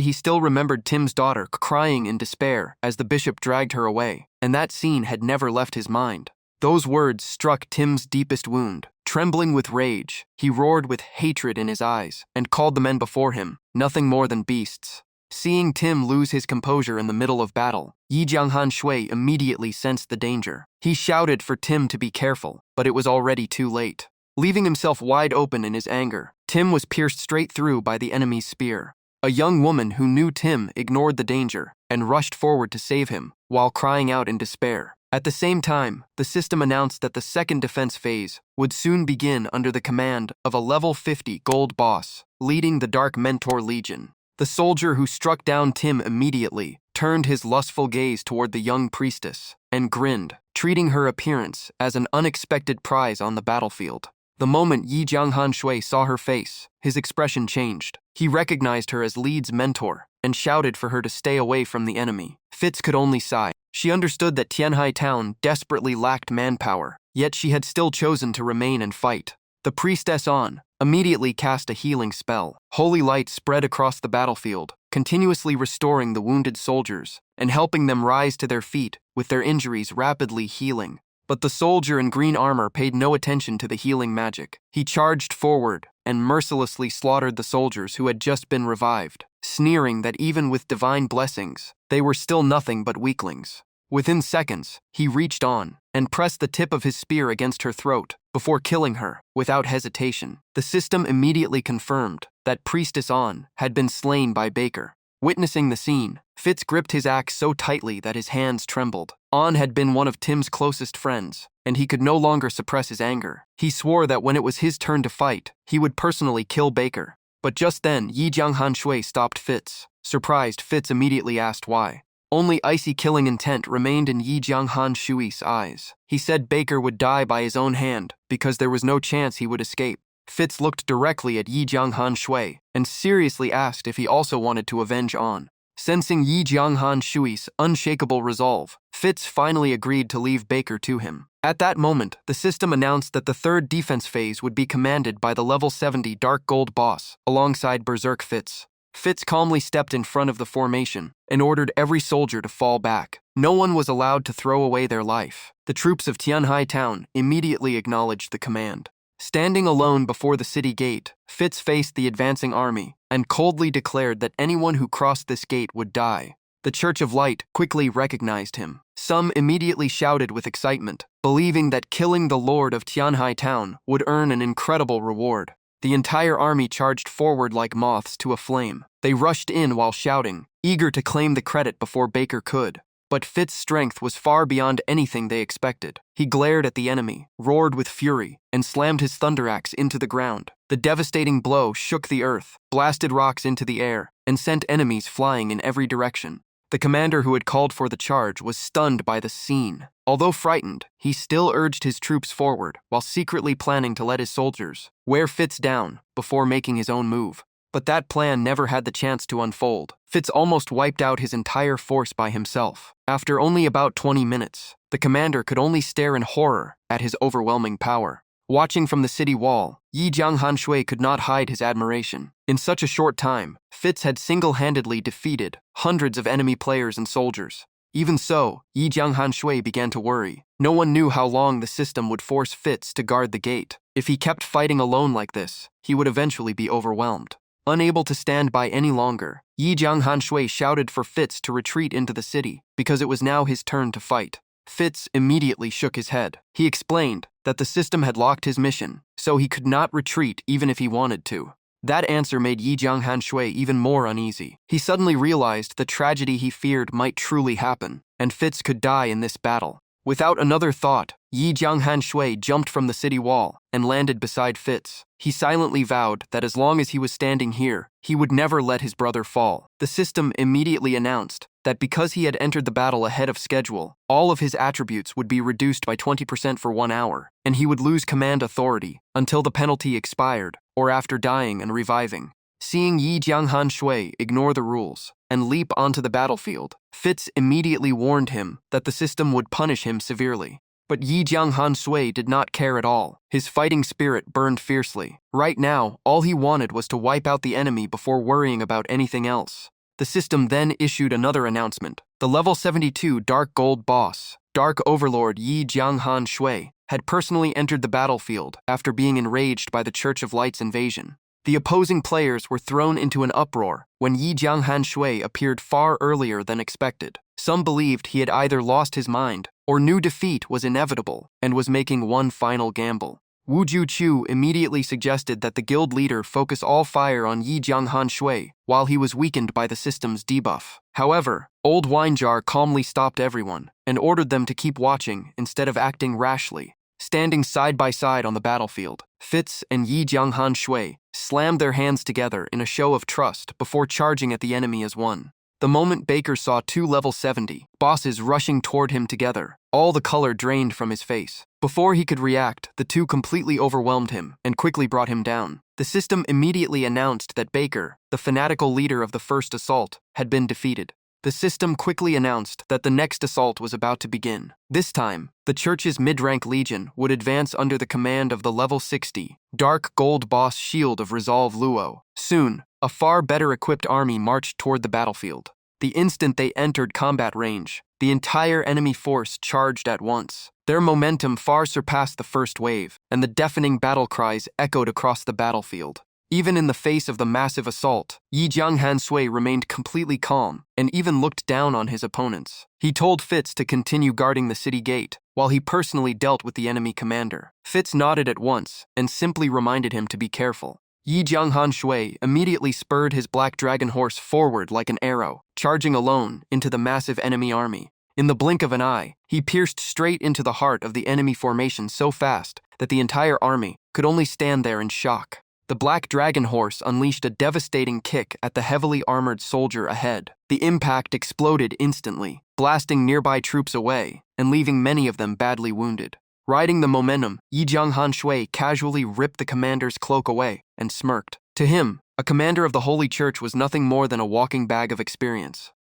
he still remembered Tim's daughter crying in despair as the bishop dragged her away, and that scene had never left his mind. Those words struck Tim's deepest wound. Trembling with rage, he roared with hatred in his eyes and called the men before him nothing more than beasts. Seeing Tim lose his composure in the middle of battle, Yi Jianghan Shui immediately sensed the danger. He shouted for Tim to be careful, but it was already too late. Leaving himself wide open in his anger, Tim was pierced straight through by the enemy's spear. A young woman who knew Tim ignored the danger and rushed forward to save him while crying out in despair. At the same time, the system announced that the second defense phase would soon begin under the command of a level 50 gold boss, leading the Dark Mentor Legion. The soldier who struck down Tim immediately turned his lustful gaze toward the young priestess and grinned, treating her appearance as an unexpected prize on the battlefield. The moment Yi Jianghan Shui saw her face, his expression changed. He recognized her as Lee's mentor and shouted for her to stay away from the enemy. Fitz could only sigh. She understood that Tianhai Town desperately lacked manpower, yet she had still chosen to remain and fight. The priestess On immediately cast a healing spell. Holy light spread across the battlefield, continuously restoring the wounded soldiers and helping them rise to their feet with their injuries rapidly healing. But the soldier in green armor paid no attention to the healing magic. He charged forward and mercilessly slaughtered the soldiers who had just been revived, sneering that even with divine blessings, they were still nothing but weaklings. Within seconds, he reached on and pressed the tip of his spear against her throat before killing her without hesitation. The system immediately confirmed that Priestess On had been slain by Baker. Witnessing the scene, Fitz gripped his axe so tightly that his hands trembled. On had been one of Tim's closest friends, and he could no longer suppress his anger. He swore that when it was his turn to fight, he would personally kill Baker. But just then, Yi Jianghan Shui stopped Fitz. Surprised, Fitz immediately asked why. Only icy killing intent remained in Yi Jianghan Shui's eyes. He said Baker would die by his own hand because there was no chance he would escape. Fitz looked directly at Yi Jianghan Shui and seriously asked if he also wanted to avenge On. Sensing Yi Jianghan Shui's unshakable resolve, Fitz finally agreed to leave Baker to him. At that moment, the system announced that the third defense phase would be commanded by the level 70 Dark Gold boss, alongside Berserk Fitz. Fitz calmly stepped in front of the formation and ordered every soldier to fall back. No one was allowed to throw away their life. The troops of Tianhai Town immediately acknowledged the command. Standing alone before the city gate, Fitz faced the advancing army and coldly declared that anyone who crossed this gate would die. The Church of Light quickly recognized him. Some immediately shouted with excitement, believing that killing the Lord of Tianhai Town would earn an incredible reward. The entire army charged forward like moths to a flame. They rushed in while shouting, eager to claim the credit before Baker could. But Fitz's strength was far beyond anything they expected. He glared at the enemy, roared with fury, and slammed his thunder axe into the ground. The devastating blow shook the earth, blasted rocks into the air, and sent enemies flying in every direction. The commander who had called for the charge was stunned by the scene. Although frightened, he still urged his troops forward while secretly planning to let his soldiers wear Fitz down before making his own move. But that plan never had the chance to unfold. Fitz almost wiped out his entire force by himself. After only about 20 minutes, the commander could only stare in horror at his overwhelming power. Watching from the city wall, Yi Jianghanshui could not hide his admiration. In such a short time, Fitz had single-handedly defeated hundreds of enemy players and soldiers. Even so, Yi Jianghanshui began to worry. No one knew how long the system would force Fitz to guard the gate. If he kept fighting alone like this, he would eventually be overwhelmed. Unable to stand by any longer, Yi Jianghanshui shouted for Fitz to retreat into the city, because it was now his turn to fight. Fitz immediately shook his head. He explained that the system had locked his mission, so he could not retreat even if he wanted to. That answer made Yi Jianghanshui even more uneasy. He suddenly realized the tragedy he feared might truly happen, and Fitz could die in this battle. Without another thought, Yi Jianghanshui jumped from the city wall and landed beside Fitz. He silently vowed that as long as he was standing here, he would never let his brother fall. The system immediately announced that because he had entered the battle ahead of schedule, all of his attributes would be reduced by 20% for 1 hour, and he would lose command authority until the penalty expired or after dying and reviving. Seeing Yi Jianghanshui ignore the rules and leap onto the battlefield, Fitz immediately warned him that the system would punish him severely. But Yi Jianghanshui did not care at all. His fighting spirit burned fiercely. Right now, all he wanted was to wipe out the enemy before worrying about anything else. The system then issued another announcement. The level 72 Dark Gold boss, Dark Overlord Yi Jianghanshui, had personally entered the battlefield after being enraged by the Church of Light's invasion. The opposing players were thrown into an uproar when Yi Jianghanshui appeared far earlier than expected. Some believed he had either lost his mind or knew defeat was inevitable and was making one final gamble. Wu Juqiu immediately suggested that the guild leader focus all fire on Yi Jianghanshui while he was weakened by the system's debuff. However, Old Winejar calmly stopped everyone and ordered them to keep watching instead of acting rashly. Standing side by side on the battlefield, Fitz and Yi Jianghanshui slammed their hands together in a show of trust before charging at the enemy as one. The moment Baker saw 2 level 70 bosses rushing toward him together, all the color drained from his face. Before he could react, the two completely overwhelmed him and quickly brought him down. The system immediately announced that Baker, the fanatical leader of the first assault, had been defeated. The system quickly announced that the next assault was about to begin. This time, the church's mid-rank legion would advance under the command of the level 60 Dark Gold boss Shield of Resolve Luo. Soon, a far better equipped army marched toward the battlefield. The instant they entered combat range, the entire enemy force charged at once. Their momentum far surpassed the first wave, and the deafening battle cries echoed across the battlefield. Even in the face of the massive assault, Yi Jianghanshui remained completely calm and even looked down on his opponents. He told Fitz to continue guarding the city gate while he personally dealt with the enemy commander. Fitz nodded at once and simply reminded him to be careful. Yi Jianghanshui immediately spurred his black dragon horse forward like an arrow, charging alone into the massive enemy army. In the blink of an eye, he pierced straight into the heart of the enemy formation so fast that the entire army could only stand there in shock. The black dragon horse unleashed a devastating kick at the heavily armored soldier ahead. The impact exploded instantly, blasting nearby troops away and leaving many of them badly wounded. Riding the momentum, Yi Jianghanshui casually ripped the commander's cloak away and smirked. To him, a commander of the Holy Church was nothing more than a walking bag of experience.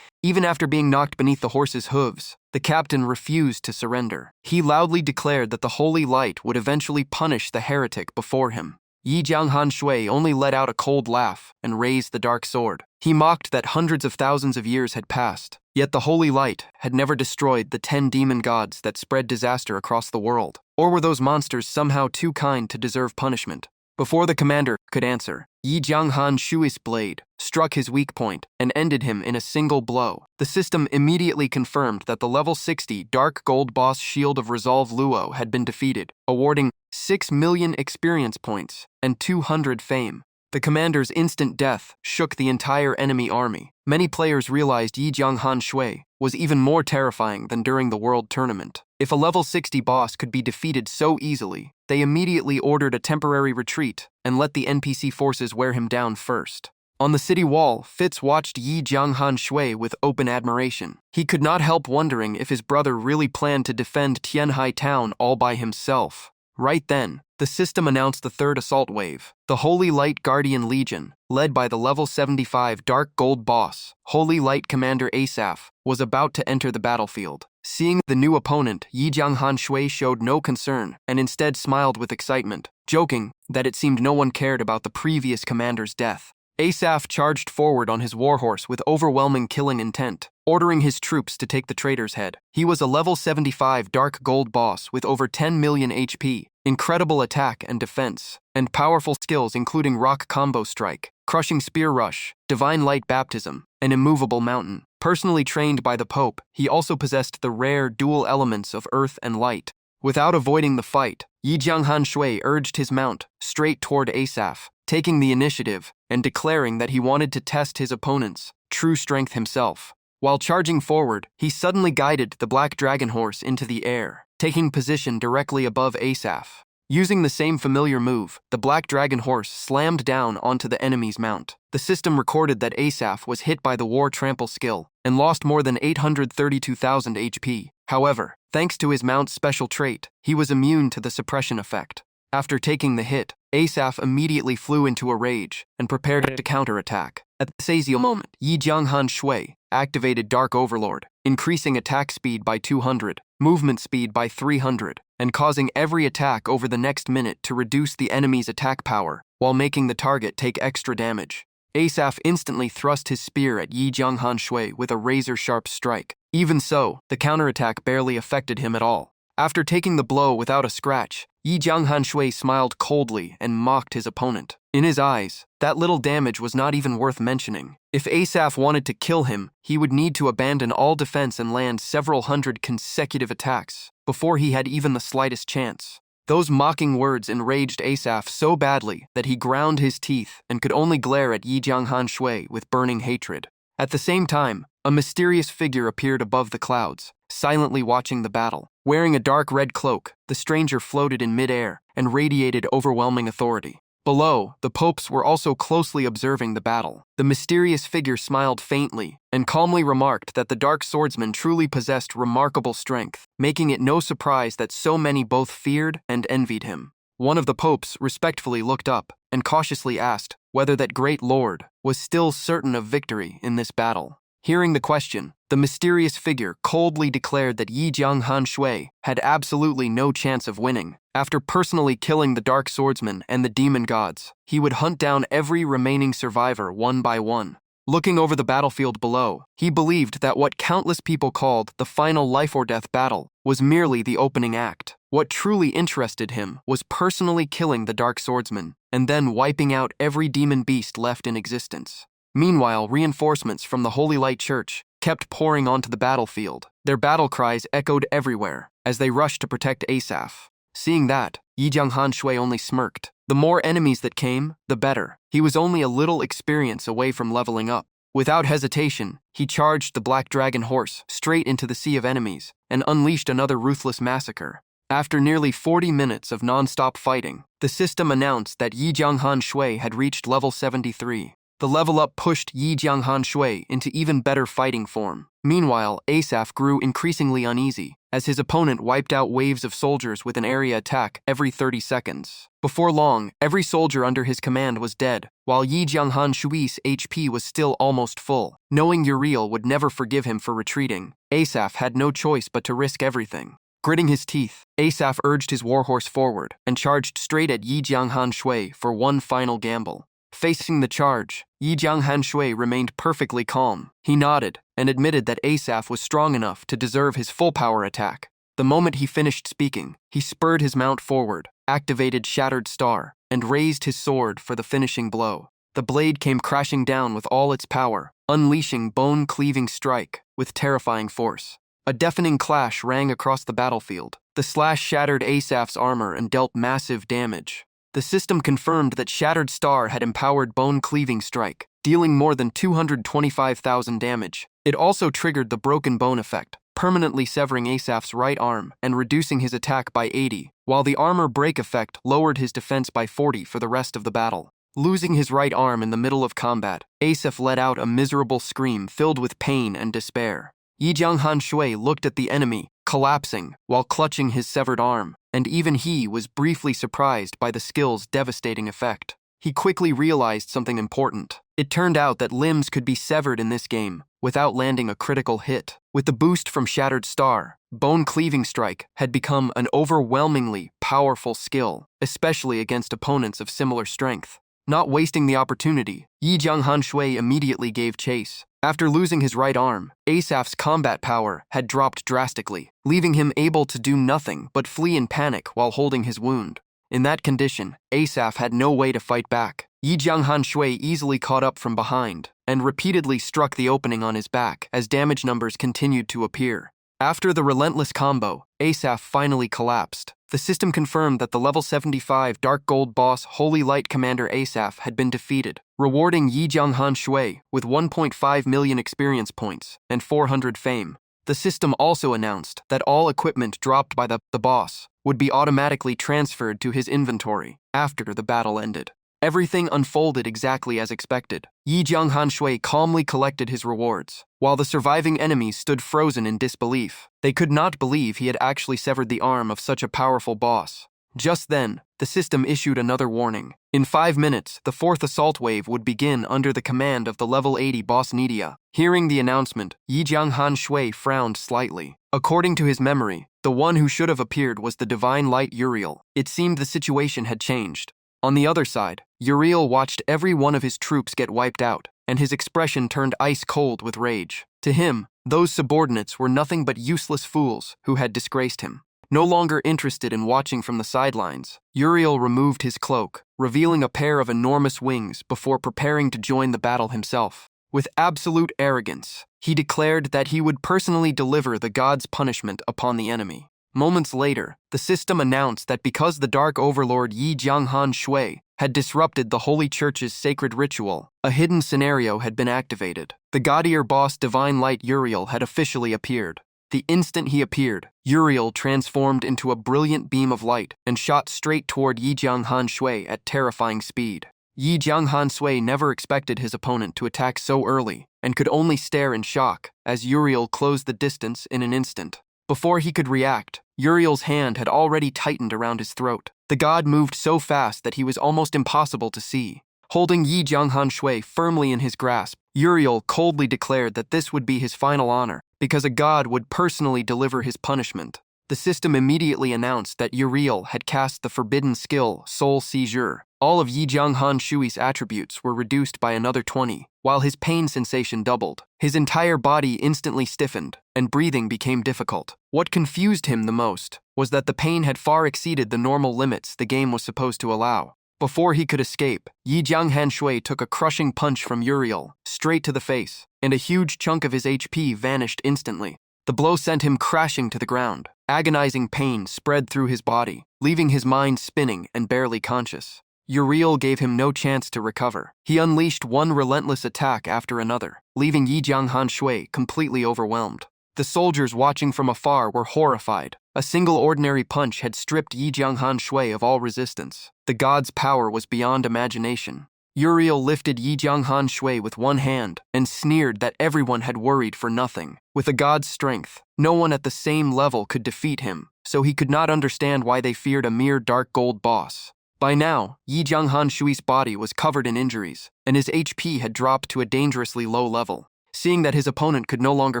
Even after being knocked beneath the horse's hooves, the captain refused to surrender. He loudly declared that the Holy Light would eventually punish the heretic before him. Yi Jianghanshui only let out a cold laugh and raised the dark sword. He mocked that hundreds of thousands of years had passed, yet the Holy Light had never destroyed the 10 demon gods that spread disaster across the world. Or were those monsters somehow too kind to deserve punishment? Before the commander could answer, Yi Jianghanshui's blade struck his weak point and ended him in a single blow. The system immediately confirmed that the level 60 Dark Gold boss Shield of Resolve Luo had been defeated, awarding 6 million experience points and 200 fame. The commander's instant death shook the entire enemy army. Many players realized Yi Jianghanshui was even more terrifying than during the World Tournament. If a level 60 boss could be defeated so easily, they immediately ordered a temporary retreat and let the NPC forces wear him down first. On the city wall, Fitz watched Yi Jianghan Shui with open admiration. He could not help wondering if his brother really planned to defend Tianhai town all by himself. Right then, the system announced the third assault wave. The Holy Light Guardian Legion, led by the level 75 Dark Gold boss, Holy Light Commander Asaph, was about to enter the battlefield. Seeing the new opponent, Yi Jianghan Shui showed no concern and instead smiled with excitement, joking that it seemed no one cared about the previous commander's death. Asaph charged forward on his warhorse with overwhelming killing intent, ordering his troops to take the traitor's head. He was a level 75 Dark Gold boss with over 10 million HP, incredible attack and defense, and powerful skills including Rock Combo Strike, Crushing Spear Rush, Divine Light Baptism, and Immovable Mountain. Personally trained by the Pope, he also possessed the rare dual elements of Earth and Light. Without avoiding the fight, Yi Jianghan Shui urged his mount straight toward Asaph, taking the initiative and declaring that he wanted to test his opponent's true strength himself. While charging forward, he suddenly guided the Black Dragon horse into the air, taking position directly above Asaph. Using the same familiar move, the Black Dragon horse slammed down onto the enemy's mount. The system recorded that Asaph was hit by the War Trample skill and lost more than 832,000 HP. However, thanks to his mount's special trait, he was immune to the suppression effect. After taking the hit, Asaph immediately flew into a rage and prepared to counterattack. At the decisive moment, Yi Jianghan Shui activated Dark Overlord, increasing attack speed by 200, movement speed by 300, and causing every attack over the next minute to reduce the enemy's attack power while making the target take extra damage. Asaph instantly thrust his spear at Yi Jianghan Shui with a razor-sharp strike. Even so, the counterattack barely affected him at all. After taking the blow without a scratch, Yi Jianghan Shui smiled coldly and mocked his opponent. In his eyes, that little damage was not even worth mentioning. If Asaph wanted to kill him, he would need to abandon all defense and land several hundred consecutive attacks before he had even the slightest chance. Those mocking words enraged Asaph so badly that he ground his teeth and could only glare at Yi Jianghan Shui with burning hatred. At the same time, a mysterious figure appeared above the clouds, silently watching the battle. Wearing a dark red cloak, the stranger floated in midair and radiated overwhelming authority. Below, the popes were also closely observing the battle. The mysterious figure smiled faintly and calmly remarked that the dark swordsman truly possessed remarkable strength, making it no surprise that so many both feared and envied him. One of the popes respectfully looked up and cautiously asked whether that great lord was still certain of victory in this battle. Hearing the question, the mysterious figure coldly declared that Yi Jianghan Shui had absolutely no chance of winning. After personally killing the Dark Swordsman and the demon gods, he would hunt down every remaining survivor one by one. Looking over the battlefield below, he believed that what countless people called the final life-or-death battle was merely the opening act. What truly interested him was personally killing the Dark Swordsman and then wiping out every demon beast left in existence. Meanwhile, reinforcements from the Holy Light Church kept pouring onto the battlefield. Their battle cries echoed everywhere as they rushed to protect Asaph. Seeing that, Yi Jianghan Shui only smirked. The more enemies that came, the better. He was only a little experience away from leveling up. Without hesitation, he charged the Black Dragon horse straight into the sea of enemies and unleashed another ruthless massacre. After nearly 40 minutes of non-stop fighting, the system announced that Yi Jianghan Shui had reached level 73. The level up pushed Yi Jianghan Shui into even better fighting form. Meanwhile, Asaph grew increasingly uneasy as his opponent wiped out waves of soldiers with an area attack every 30 seconds. Before long, every soldier under his command was dead, while Yi Jianghan Shui's HP was still almost full. Knowing Uriel would never forgive him for retreating, Asaph had no choice but to risk everything. Gritting his teeth, Asaph urged his warhorse forward and charged straight at Yi Jianghan Shui for one final gamble. Facing the charge, Yi Jianghan Shui remained perfectly calm. He nodded and admitted that Asaph was strong enough to deserve his full power attack. The moment he finished speaking, he spurred his mount forward, activated Shattered Star, and raised his sword for the finishing blow. The blade came crashing down with all its power, unleashing bone-cleaving strike with terrifying force. A deafening clash rang across the battlefield. The slash shattered Asaph's armor and dealt massive damage. The system confirmed that Shattered Star had empowered Bone-Cleaving Strike, dealing more than 225,000 damage. It also triggered the Broken Bone effect, permanently severing Asaph's right arm and reducing his attack by 80, while the Armor Break effect lowered his defense by 40 for the rest of the battle. Losing his right arm in the middle of combat, Asaph let out a miserable scream filled with pain and despair. Yi Jianghan Shui looked at the enemy, collapsing, while clutching his severed arm, and even he was briefly surprised by the skill's devastating effect. He quickly realized something important. It turned out that limbs could be severed in this game, without landing a critical hit. With the boost from Shattered Star, Bone Cleaving Strike had become an overwhelmingly powerful skill, especially against opponents of similar strength. Not wasting the opportunity, Yi Jianghan Shui immediately gave chase. After losing his right arm, Asaph's combat power had dropped drastically, leaving him able to do nothing but flee in panic while holding his wound. In that condition, Asaph had no way to fight back. Yi Jianghan Shui easily caught up from behind and repeatedly struck the opening on his back as damage numbers continued to appear. After the relentless combo, Asaph finally collapsed. The system confirmed that the level 75 Dark Gold boss Holy Light Commander Asaph had been defeated, rewarding Yi Jianghan Shui with 1.5 million experience points and 400 fame. The system also announced that all equipment dropped by the boss would be automatically transferred to his inventory after the battle ended. Everything unfolded exactly as expected. Yi Jianghan Shui calmly collected his rewards, while the surviving enemies stood frozen in disbelief. They could not believe he had actually severed the arm of such a powerful boss. Just then, the system issued another warning. In 5 minutes, the fourth assault wave would begin under the command of the level 80 boss Nidia. Hearing the announcement, Yi Jianghan Shui frowned slightly. According to his memory, the one who should have appeared was the Divine Light Uriel. It seemed the situation had changed. On the other side, Uriel watched every one of his troops get wiped out, and his expression turned ice-cold with rage. To him, those subordinates were nothing but useless fools who had disgraced him. No longer interested in watching from the sidelines, Uriel removed his cloak, revealing a pair of enormous wings before preparing to join the battle himself. With absolute arrogance, he declared that he would personally deliver the god's punishment upon the enemy. Moments later, the system announced that because the Dark Overlord Yi Jianghan Shui had disrupted the Holy Church's sacred ritual, a hidden scenario had been activated. The gaudier boss Divine Light Uriel had officially appeared. The instant he appeared, Uriel transformed into a brilliant beam of light and shot straight toward Yi Jianghan Shui at terrifying speed. Yi Jianghan Shui never expected his opponent to attack so early and could only stare in shock as Uriel closed the distance in an instant. Before he could react, Uriel's hand had already tightened around his throat. The god moved so fast that he was almost impossible to see. Holding Yi Jianghan Shui firmly in his grasp, Uriel coldly declared that this would be his final honor, because a god would personally deliver his punishment. The system immediately announced that Uriel had cast the forbidden skill, Soul Seizure. All of Yi Jianghan Shui's attributes were reduced by another 20, while his pain sensation doubled. His entire body instantly stiffened, and breathing became difficult. What confused him the most was that the pain had far exceeded the normal limits the game was supposed to allow. Before he could escape, Yi Jianghan Shui took a crushing punch from Uriel, straight to the face, and a huge chunk of his HP vanished instantly. The blow sent him crashing to the ground. Agonizing pain spread through his body, leaving his mind spinning and barely conscious. Uriel gave him no chance to recover. He unleashed one relentless attack after another, leaving Yi Jianghan Shui completely overwhelmed. The soldiers watching from afar were horrified. A single ordinary punch had stripped Yi Jianghan Shui of all resistance. The god's power was beyond imagination. Uriel lifted Yi Jianghan Shui with one hand and sneered that everyone had worried for nothing. With a god's strength, no one at the same level could defeat him, so he could not understand why they feared a mere Dark Gold boss. By now, Yi Jianghan Shui's body was covered in injuries, and his HP had dropped to a dangerously low level. Seeing that his opponent could no longer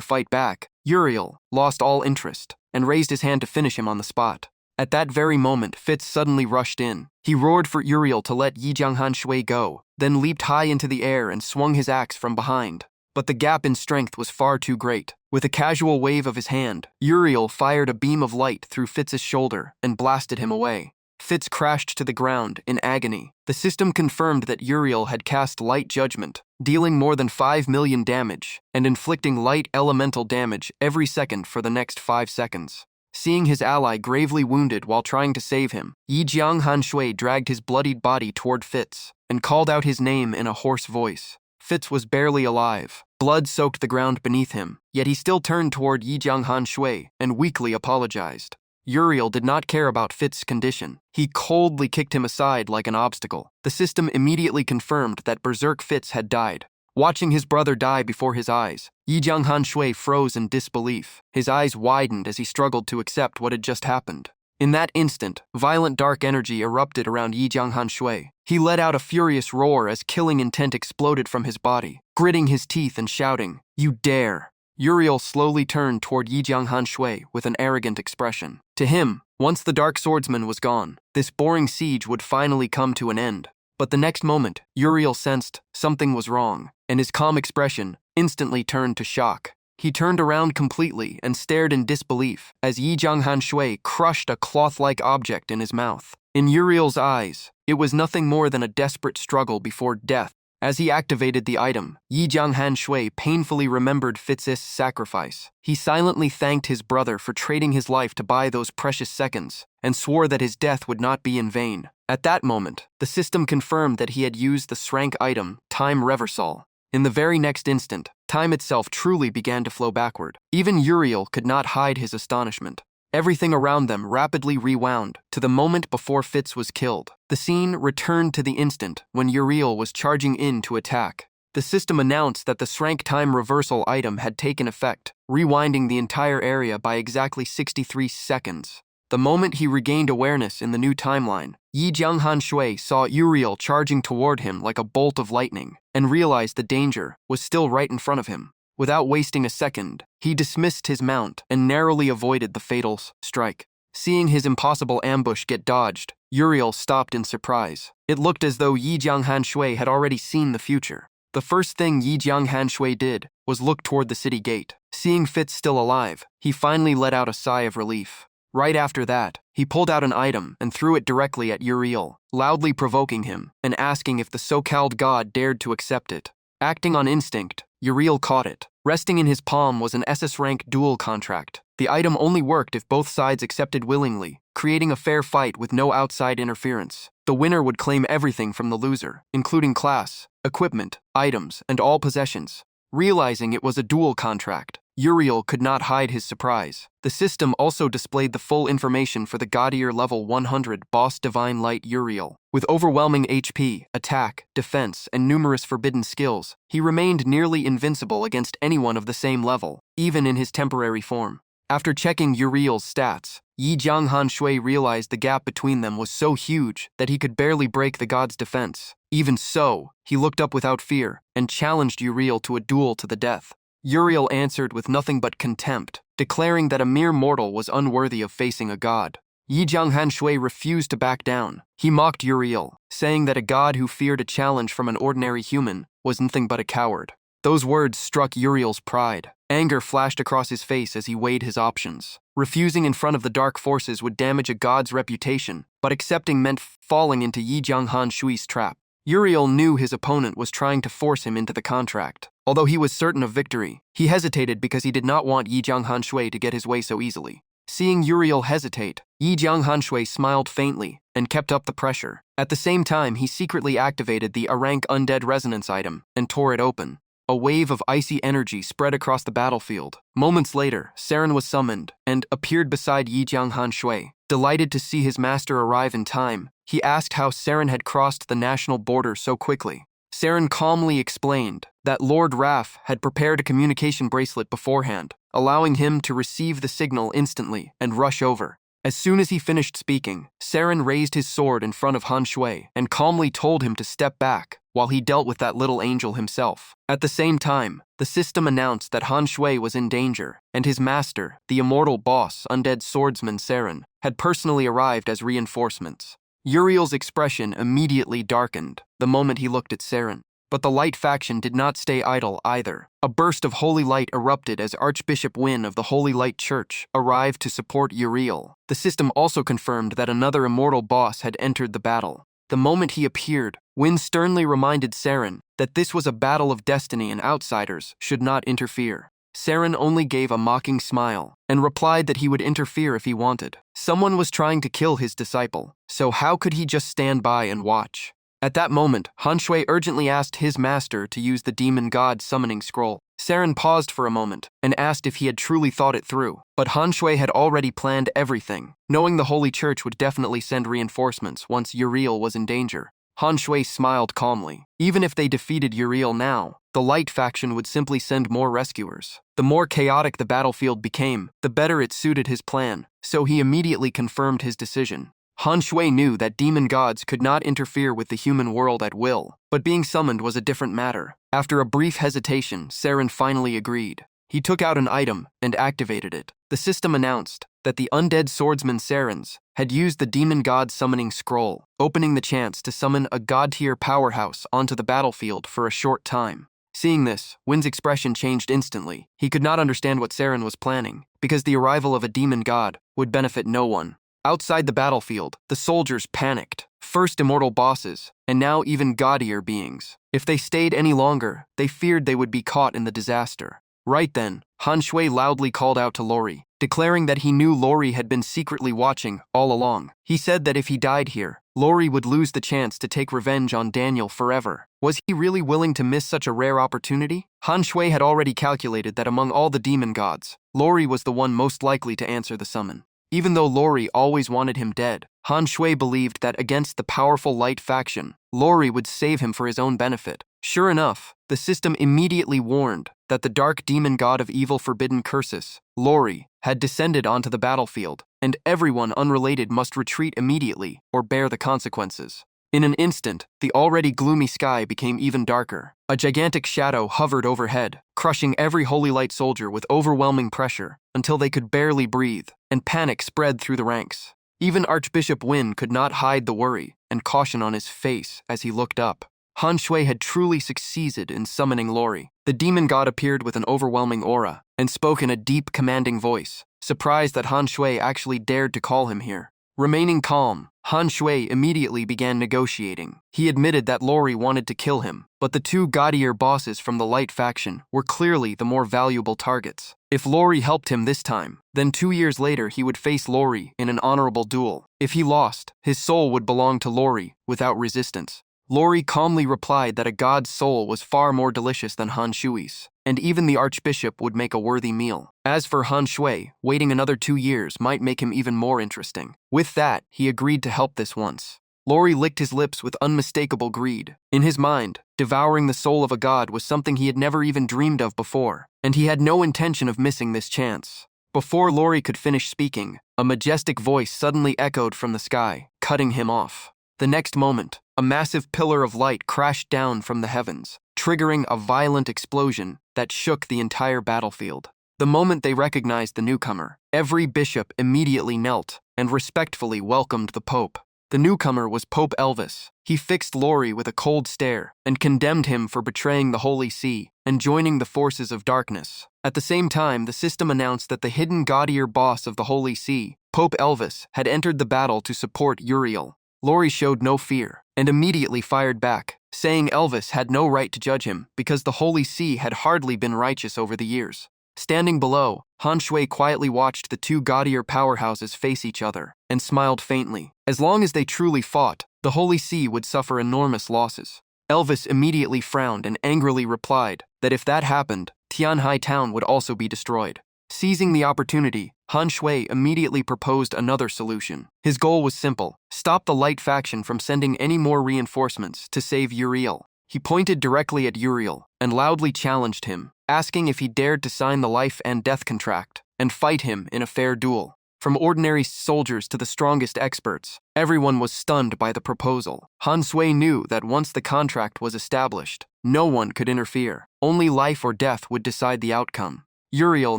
fight back, Uriel lost all interest and raised his hand to finish him on the spot. At that very moment, Fitz suddenly rushed in. He roared for Uriel to let Yi Jianghan Shui go, then leaped high into the air and swung his axe from behind. But the gap in strength was far too great. With a casual wave of his hand, Uriel fired a beam of light through Fitz's shoulder and blasted him away. Fitz crashed to the ground in agony. The system confirmed that Uriel had cast Light Judgment, dealing more than 5 million damage and inflicting light elemental damage every second for the next 5 seconds. Seeing his ally gravely wounded while trying to save him, Yi Jianghan Shui dragged his bloodied body toward Fitz and called out his name in a hoarse voice. Fitz was barely alive. Blood soaked the ground beneath him, yet he still turned toward Yi Jianghan Shui and weakly apologized. Uriel did not care about Fitz's condition. He coldly kicked him aside like an obstacle. The system immediately confirmed that Berserk Fitz had died. Watching his brother die before his eyes, Yi Jianghan Shui froze in disbelief. His eyes widened as he struggled to accept what had just happened. In that instant, violent dark energy erupted around Yi Jianghan Shui. He let out a furious roar as killing intent exploded from his body, gritting his teeth and shouting, "You dare!" Uriel slowly turned toward Yi Jianghan Shui with an arrogant expression. To him, once the Dark Swordsman was gone, this boring siege would finally come to an end. But the next moment, Uriel sensed something was wrong, and his calm expression instantly turned to shock. He turned around completely and stared in disbelief as Yi Jianghan Shui crushed a cloth-like object in his mouth. In Uriel's eyes, it was nothing more than a desperate struggle before death. As he activated the item, Yi Jianghan Shui painfully remembered Fitz's sacrifice. He silently thanked his brother for trading his life to buy those precious seconds, and swore that his death would not be in vain. At that moment, the system confirmed that he had used the Srank item, Time Reversal. In the very next instant, time itself truly began to flow backward. Even Uriel could not hide his astonishment. Everything around them rapidly rewound to the moment before Fitz was killed. The scene returned to the instant when Uriel was charging in to attack. The system announced that the Srank Time Reversal item had taken effect, rewinding the entire area by exactly 63 seconds. The moment he regained awareness in the new timeline, Yi Jianghan Shui saw Uriel charging toward him like a bolt of lightning, and realized the danger was still right in front of him. Without wasting a second, he dismissed his mount and narrowly avoided the fatal strike. Seeing his impossible ambush get dodged, Uriel stopped in surprise. It looked as though Yi Jianghan Shui had already seen the future. The first thing Yi Jianghan Shui did was look toward the city gate. Seeing Fitz still alive, he finally let out a sigh of relief. Right after that, he pulled out an item and threw it directly at Uriel, loudly provoking him and asking if the so-called god dared to accept it. Acting on instinct, Uriel caught it. Resting in his palm was an SS-rank duel contract. The item only worked if both sides accepted willingly, creating a fair fight with no outside interference. The winner would claim everything from the loser, including class, equipment, items, and all possessions. Realizing it was a duel contract, Uriel could not hide his surprise. The system also displayed the full information for the Gaudier level 100 boss Divine Light Uriel. With overwhelming HP, attack, defense, and numerous forbidden skills, he remained nearly invincible against anyone of the same level, even in his temporary form. After checking Uriel's stats, Yi Jianghan Shui realized the gap between them was so huge that he could barely break the god's defense. Even so, he looked up without fear and challenged Uriel to a duel to the death. Uriel answered with nothing but contempt, declaring that a mere mortal was unworthy of facing a god. Yi Jianghan Shui refused to back down. He mocked Uriel, saying that a god who feared a challenge from an ordinary human was nothing but a coward. Those words struck Uriel's pride. Anger flashed across his face as he weighed his options. Refusing in front of the dark forces would damage a god's reputation, but accepting meant falling into Yi Jianghan Shui's trap. Uriel knew his opponent was trying to force him into the contract. Although he was certain of victory, he hesitated because he did not want Yi Jianghan Shui to get his way so easily. Seeing Uriel hesitate, Yi Jianghan Shui smiled faintly and kept up the pressure. At the same time, he secretly activated the A-rank Undead Resonance item and tore it open. A wave of icy energy spread across the battlefield. Moments later, Saren was summoned and appeared beside Yi Jianghan Shui. Delighted to see his master arrive in time, he asked how Saren had crossed the national border so quickly. Saren calmly explained that Lord Raff had prepared a communication bracelet beforehand, allowing him to receive the signal instantly and rush over. As soon as he finished speaking, Saren raised his sword in front of Han Shui and calmly told him to step back while he dealt with that little angel himself. At the same time, the system announced that Han Shui was in danger, and his master, the immortal boss, Undead Swordsman Saren, had personally arrived as reinforcements. Uriel's expression immediately darkened the moment he looked at Saren. But the Light faction did not stay idle either. A burst of holy light erupted as Archbishop Wynn of the Holy Light Church arrived to support Uriel. The system also confirmed that another immortal boss had entered the battle. The moment he appeared, Wynn sternly reminded Saren that this was a battle of destiny and outsiders should not interfere. Saren only gave a mocking smile and replied that he would interfere if he wanted. Someone was trying to kill his disciple, so how could he just stand by and watch? At that moment, Han Shui urgently asked his master to use the demon god summoning scroll. Saren paused for a moment and asked if he had truly thought it through. But Han Shui had already planned everything, knowing the Holy Church would definitely send reinforcements once Uriel was in danger. Han Shui smiled calmly. Even if they defeated Uriel now, the Light faction would simply send more rescuers. The more chaotic the battlefield became, the better it suited his plan, so he immediately confirmed his decision. Han Shui knew that demon gods could not interfere with the human world at will, but being summoned was a different matter. After a brief hesitation, Saren finally agreed. He took out an item and activated it. The system announced that the undead swordsman Sarens had used the demon god summoning scroll, opening the chance to summon a god-tier powerhouse onto the battlefield for a short time. Seeing this, Win's expression changed instantly. He could not understand what Saren was planning, because the arrival of a demon god would benefit no one. Outside the battlefield, the soldiers panicked. First immortal bosses, and now even gaudier beings. If they stayed any longer, they feared they would be caught in the disaster. Right then, Han Shui loudly called out to Lori, declaring that he knew Lori had been secretly watching all along. He said that if he died here, Lori would lose the chance to take revenge on Daniel forever. Was he really willing to miss such a rare opportunity? Han Shui had already calculated that among all the demon gods, Lori was the one most likely to answer the summon. Even though Lori always wanted him dead, Han Shui believed that against the powerful Light faction, Lori would save him for his own benefit. Sure enough, the system immediately warned that the dark demon god of evil forbidden curses, Lori, had descended onto the battlefield, and everyone unrelated must retreat immediately or bear the consequences. In an instant, the already gloomy sky became even darker. A gigantic shadow hovered overhead, crushing every Holy Light soldier with overwhelming pressure until they could barely breathe, and panic spread through the ranks. Even Archbishop Win could not hide the worry and caution on his face as he looked up. Han Shui had truly succeeded in summoning Lori. The demon god appeared with an overwhelming aura and spoke in a deep, commanding voice, surprised that Han Shui actually dared to call him here. Remaining calm, Han Shui immediately began negotiating. He admitted that Lori wanted to kill him, but the two gaudier bosses from the Light faction were clearly the more valuable targets. If Lori helped him this time, then 2 years later he would face Lori in an honorable duel. If he lost, his soul would belong to Lori without resistance. Lori calmly replied that a god's soul was far more delicious than Han Shui's, and even the archbishop would make a worthy meal. As for Han Shui, waiting another 2 years might make him even more interesting. With that, he agreed to help this once. Lori licked his lips with unmistakable greed. In his mind, devouring the soul of a god was something he had never even dreamed of before, and he had no intention of missing this chance. Before Lori could finish speaking, a majestic voice suddenly echoed from the sky, cutting him off. The next moment, a massive pillar of light crashed down from the heavens, triggering a violent explosion that shook the entire battlefield. The moment they recognized the newcomer, every bishop immediately knelt and respectfully welcomed the Pope. The newcomer was Pope Elvis. He fixed Lori with a cold stare and condemned him for betraying the Holy See and joining the forces of darkness. At the same time, the system announced that the hidden gaudier boss of the Holy See, Pope Elvis, had entered the battle to support Uriel. Lori showed no fear and immediately fired back, saying Elvis had no right to judge him because the Holy See had hardly been righteous over the years. Standing below, Han Shui quietly watched the two gaudier powerhouses face each other and smiled faintly. As long as they truly fought, the Holy See would suffer enormous losses. Elvis immediately frowned and angrily replied that if that happened, Tianhai town would also be destroyed. Seizing the opportunity, Han Shui immediately proposed another solution. His goal was simple: stop the Light faction from sending any more reinforcements to save Uriel. He pointed directly at Uriel and loudly challenged him, asking if he dared to sign the life and death contract and fight him in a fair duel. From ordinary soldiers to the strongest experts, everyone was stunned by the proposal. Han Shui knew that once the contract was established, no one could interfere. Only life or death would decide the outcome. Uriel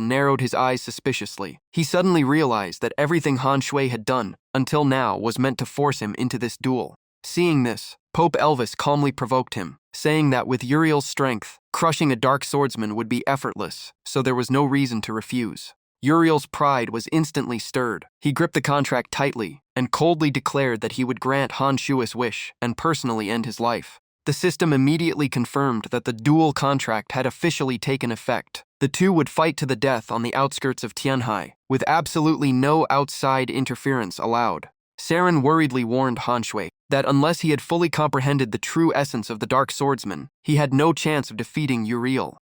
narrowed his eyes suspiciously. He suddenly realized that everything Han Shui had done until now was meant to force him into this duel. Seeing this, Pope Elvis calmly provoked him, saying that with Uriel's strength, crushing a dark swordsman would be effortless, so there was no reason to refuse. Uriel's pride was instantly stirred. He gripped the contract tightly and coldly declared that he would grant Han Shui's wish and personally end his life. The system immediately confirmed that the duel contract had officially taken effect. The two would fight to the death on the outskirts of Tianhai, with absolutely no outside interference allowed. Saren worriedly warned Han Shui that unless he had fully comprehended the true essence of the Dark Swordsman, he had no chance of defeating Uriel.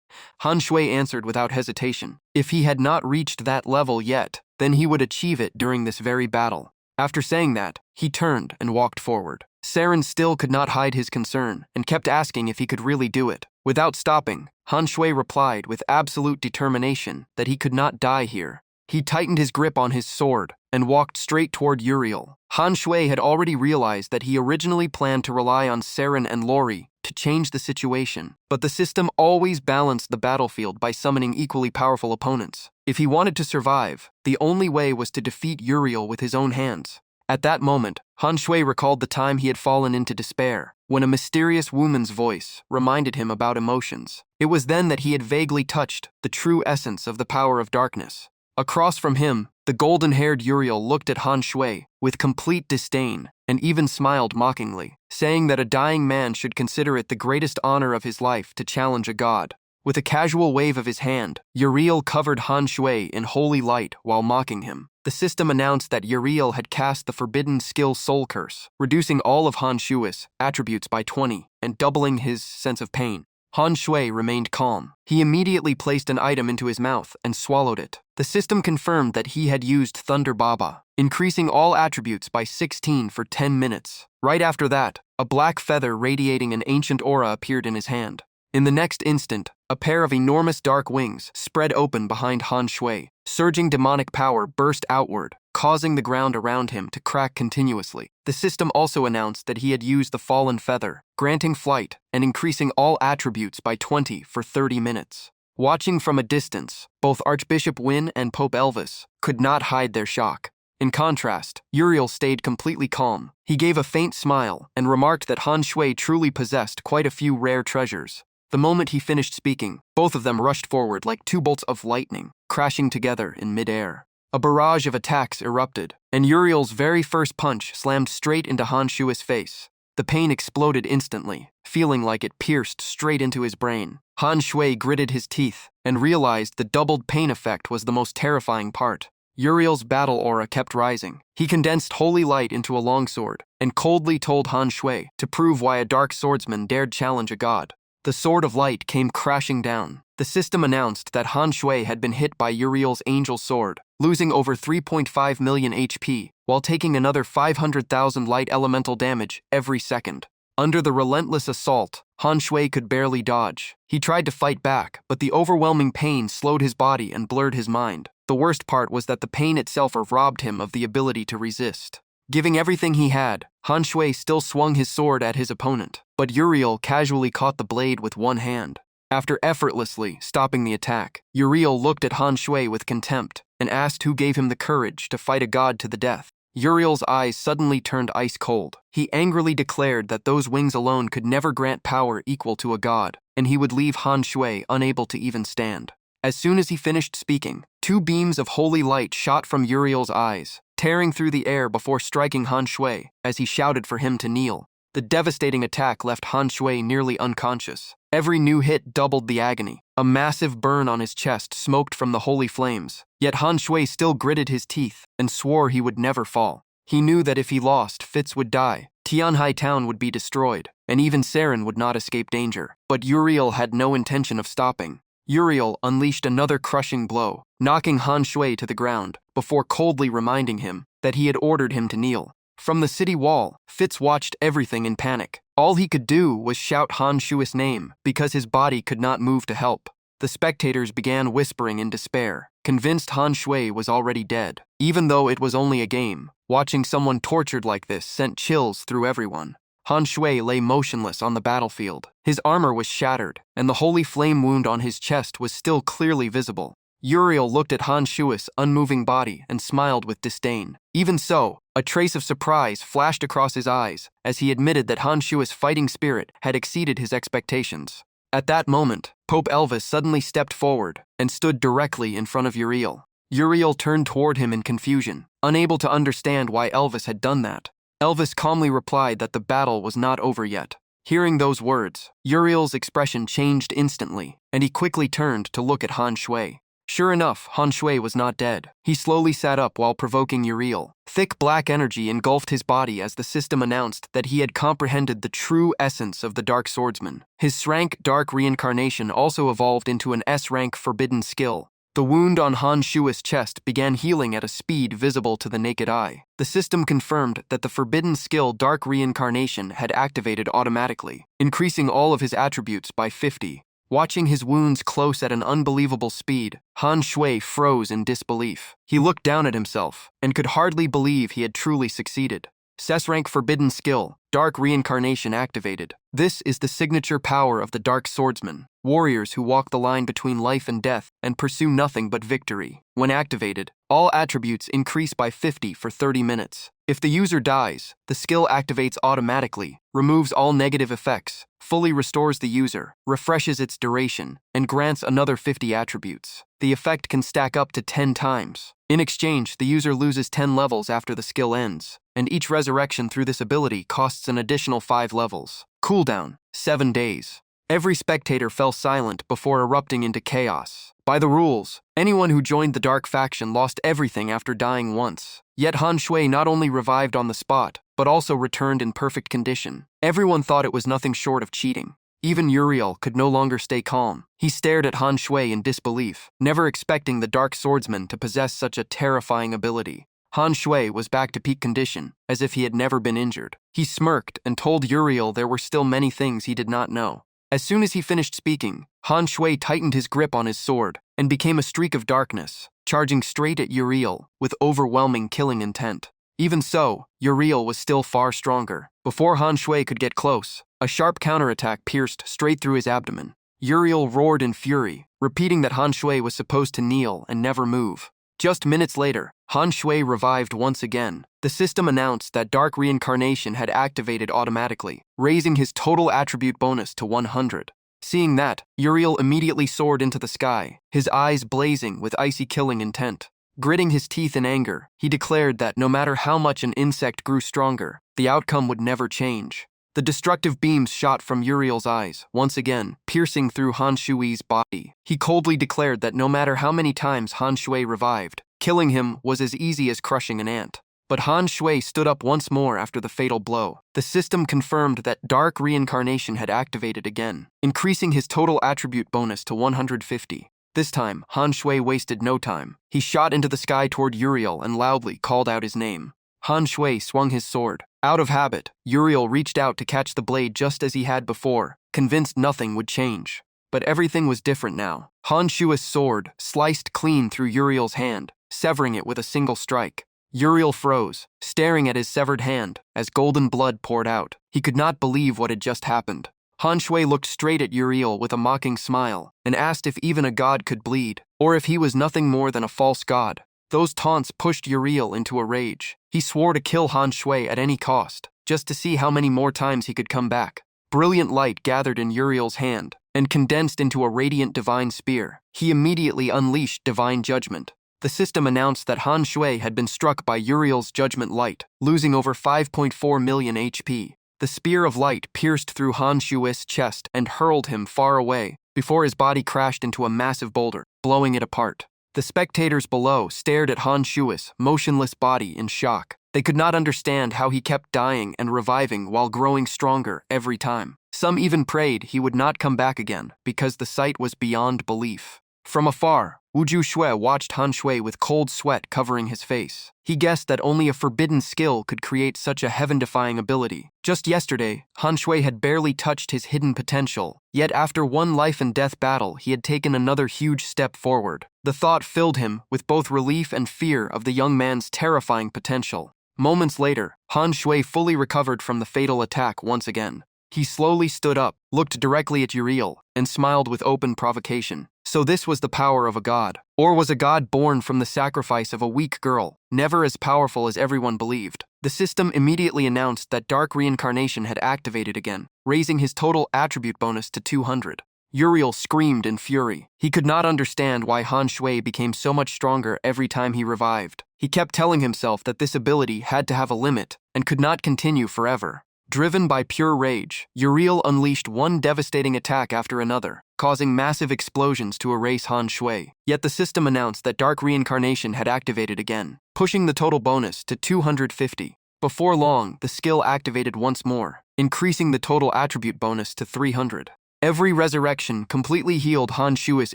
Han Shui answered without hesitation. If he had not reached that level yet, then he would achieve it during this very battle. After saying that, he turned and walked forward. Saren still could not hide his concern and kept asking if he could really do it. Without stopping, Han Shui replied with absolute determination that he could not die here. He tightened his grip on his sword and walked straight toward Uriel. Han Shui had already realized that he originally planned to rely on Saren and Lori to change the situation, but the system always balanced the battlefield by summoning equally powerful opponents. If he wanted to survive, the only way was to defeat Uriel with his own hands. At that moment, Han Shui recalled the time he had fallen into despair, when a mysterious woman's voice reminded him about emotions. It was then that he had vaguely touched the true essence of the power of darkness. Across from him, the golden-haired Uriel looked at Han Shui with complete disdain and even smiled mockingly, saying that a dying man should consider it the greatest honor of his life to challenge a god. With a casual wave of his hand, Uriel covered Han Shui in holy light while mocking him. The system announced that Uriel had cast the forbidden skill Soul Curse, reducing all of Han Shui's attributes by 20 and doubling his sense of pain. Han Shui remained calm. He immediately placed an item into his mouth and swallowed it. The system confirmed that he had used Thunder Baba, increasing all attributes by 16 for 10 minutes. Right after that, a black feather radiating an ancient aura appeared in his hand. In the next instant, a pair of enormous dark wings spread open behind Han Shui. Surging demonic power burst outward, causing the ground around him to crack continuously. The system also announced that he had used the Fallen Feather, granting flight and increasing all attributes by 20 for 30 minutes. Watching from a distance, both Archbishop Win and Pope Elvis could not hide their shock. In contrast, Uriel stayed completely calm. He gave a faint smile and remarked that Han Shui truly possessed quite a few rare treasures. The moment he finished speaking, both of them rushed forward like two bolts of lightning, crashing together in midair. A barrage of attacks erupted, and Uriel's very first punch slammed straight into Han Shui's face. The pain exploded instantly, feeling like it pierced straight into his brain. Han Shui gritted his teeth and realized the doubled pain effect was the most terrifying part. Uriel's battle aura kept rising. He condensed holy light into a longsword and coldly told Han Shui to prove why a dark swordsman dared challenge a god. The Sword of Light came crashing down. The system announced that Han Shui had been hit by Uriel's angel sword, losing over 3.5 million HP, while taking another 500,000 light elemental damage every second. Under the relentless assault, Han Shui could barely dodge. He tried to fight back, but the overwhelming pain slowed his body and blurred his mind. The worst part was that the pain itself robbed him of the ability to resist. Giving everything he had, Han Shui still swung his sword at his opponent, but Uriel casually caught the blade with one hand. After effortlessly stopping the attack, Uriel looked at Han Shui with contempt and asked who gave him the courage to fight a god to the death. Uriel's eyes suddenly turned ice cold. He angrily declared that those wings alone could never grant power equal to a god, and he would leave Han Shui unable to even stand. As soon as he finished speaking, two beams of holy light shot from Uriel's eyes, tearing through the air before striking Han Shui as he shouted for him to kneel. The devastating attack left Han Shui nearly unconscious. Every new hit doubled the agony. A massive burn on his chest smoked from the holy flames. Yet Han Shui still gritted his teeth and swore he would never fall. He knew that if he lost, Fitz would die, Tianhai town would be destroyed, and even Saren would not escape danger. But Uriel had no intention of stopping. Uriel unleashed another crushing blow, knocking Han Shui to the ground, before coldly reminding him that he had ordered him to kneel. From the city wall, Fitz watched everything in panic. All he could do was shout Han Shui's name because his body could not move to help. The spectators began whispering in despair, convinced Han Shui was already dead. Even though it was only a game, watching someone tortured like this sent chills through everyone. Han Shui lay motionless on the battlefield. His armor was shattered, and the holy flame wound on his chest was still clearly visible. Uriel looked at Han Shui's unmoving body and smiled with disdain. Even so, a trace of surprise flashed across his eyes as he admitted that Han Shui's fighting spirit had exceeded his expectations. At that moment, Pope Elvis suddenly stepped forward and stood directly in front of Uriel. Uriel turned toward him in confusion, unable to understand why Elvis had done that. Elvis calmly replied that the battle was not over yet. Hearing those words, Uriel's expression changed instantly, and he quickly turned to look at Han Shui. Sure enough, Han Shui was not dead. He slowly sat up while provoking Uriel. Thick black energy engulfed his body as the system announced that he had comprehended the true essence of the Dark Swordsman. His S-rank Dark Reincarnation also evolved into an S-rank Forbidden Skill. The wound on Han Shui's chest began healing at a speed visible to the naked eye. The system confirmed that the Forbidden Skill Dark Reincarnation had activated automatically, increasing all of his attributes by 50. Watching his wounds close at an unbelievable speed, Han Shui froze in disbelief. He looked down at himself and could hardly believe he had truly succeeded. S-rank Forbidden Skill, Dark Reincarnation activated. This is the signature power of the Dark Swordsman, warriors who walk the line between life and death and pursue nothing but victory. When activated, all attributes increase by 50 for 30 minutes. If the user dies, the skill activates automatically, removes all negative effects, fully restores the user, refreshes its duration, and grants another 50 attributes. The effect can stack up to 10 times. In exchange, the user loses 10 levels after the skill ends, and each resurrection through this ability costs an additional 5 levels. Cooldown, 7 days. Every spectator fell silent before erupting into chaos. By the rules, anyone who joined the Dark Faction lost everything after dying once. Yet Han Shui not only revived on the spot, but also returned in perfect condition. Everyone thought it was nothing short of cheating. Even Uriel could no longer stay calm. He stared at Han Shui in disbelief, never expecting the Dark Swordsman to possess such a terrifying ability. Han Shui was back to peak condition, as if he had never been injured. He smirked and told Uriel there were still many things he did not know. As soon as he finished speaking, Han Shui tightened his grip on his sword and became a streak of darkness, charging straight at Uriel with overwhelming killing intent. Even so, Uriel was still far stronger. Before Han Shui could get close, a sharp counterattack pierced straight through his abdomen. Uriel roared in fury, repeating that Han Shui was supposed to kneel and never move. Just minutes later, Han Shui revived once again. The system announced that Dark Reincarnation had activated automatically, raising his total attribute bonus to 100. Seeing that, Uriel immediately soared into the sky, his eyes blazing with icy killing intent. Gritting his teeth in anger, he declared that no matter how much an insect grew stronger, the outcome would never change. The destructive beams shot from Uriel's eyes, once again, piercing through Han Shui's body. He coldly declared that no matter how many times Han Shui revived, killing him was as easy as crushing an ant. But Han Shui stood up once more after the fatal blow. The system confirmed that Dark Reincarnation had activated again, increasing his total attribute bonus to 150. This time, Han Shui wasted no time. He shot into the sky toward Uriel and loudly called out his name. Han Shui swung his sword. Out of habit, Uriel reached out to catch the blade just as he had before, convinced nothing would change. But everything was different now. Han Shui's sword sliced clean through Uriel's hand, severing it with a single strike. Uriel froze, staring at his severed hand as golden blood poured out. He could not believe what had just happened. Han Shui looked straight at Uriel with a mocking smile and asked if even a god could bleed, or if he was nothing more than a false god. Those taunts pushed Uriel into a rage. He swore to kill Han Shui at any cost, just to see how many more times he could come back. Brilliant light gathered in Uriel's hand and condensed into a radiant divine spear. He immediately unleashed divine judgment. The system announced that Han Shui had been struck by Uriel's judgment light, losing over 5.4 million HP. The spear of light pierced through Han Shui's chest and hurled him far away before his body crashed into a massive boulder, blowing it apart. The spectators below stared at Han Shui's motionless body in shock. They could not understand how he kept dying and reviving while growing stronger every time. Some even prayed he would not come back again because the sight was beyond belief. From afar, Wu Shui watched Han Shui with cold sweat covering his face. He guessed that only a forbidden skill could create such a heaven-defying ability. Just yesterday, Han Shui had barely touched his hidden potential, yet after one life-and-death battle, he had taken another huge step forward. The thought filled him with both relief and fear of the young man's terrifying potential. Moments later, Han Shui fully recovered from the fatal attack once again. He slowly stood up, looked directly at Uriel, and smiled with open provocation. So this was the power of a god. Or was a god born from the sacrifice of a weak girl, never as powerful as everyone believed? The system immediately announced that Dark Reincarnation had activated again, raising his total attribute bonus to 200. Uriel screamed in fury. He could not understand why Han Shui became so much stronger every time he revived. He kept telling himself that this ability had to have a limit and could not continue forever. Driven by pure rage, Uriel unleashed one devastating attack after another, causing massive explosions to erase Han Shui. Yet the system announced that Dark Reincarnation had activated again, pushing the total bonus to 250. Before long, the skill activated once more, increasing the total attribute bonus to 300. Every resurrection completely healed Han Shui's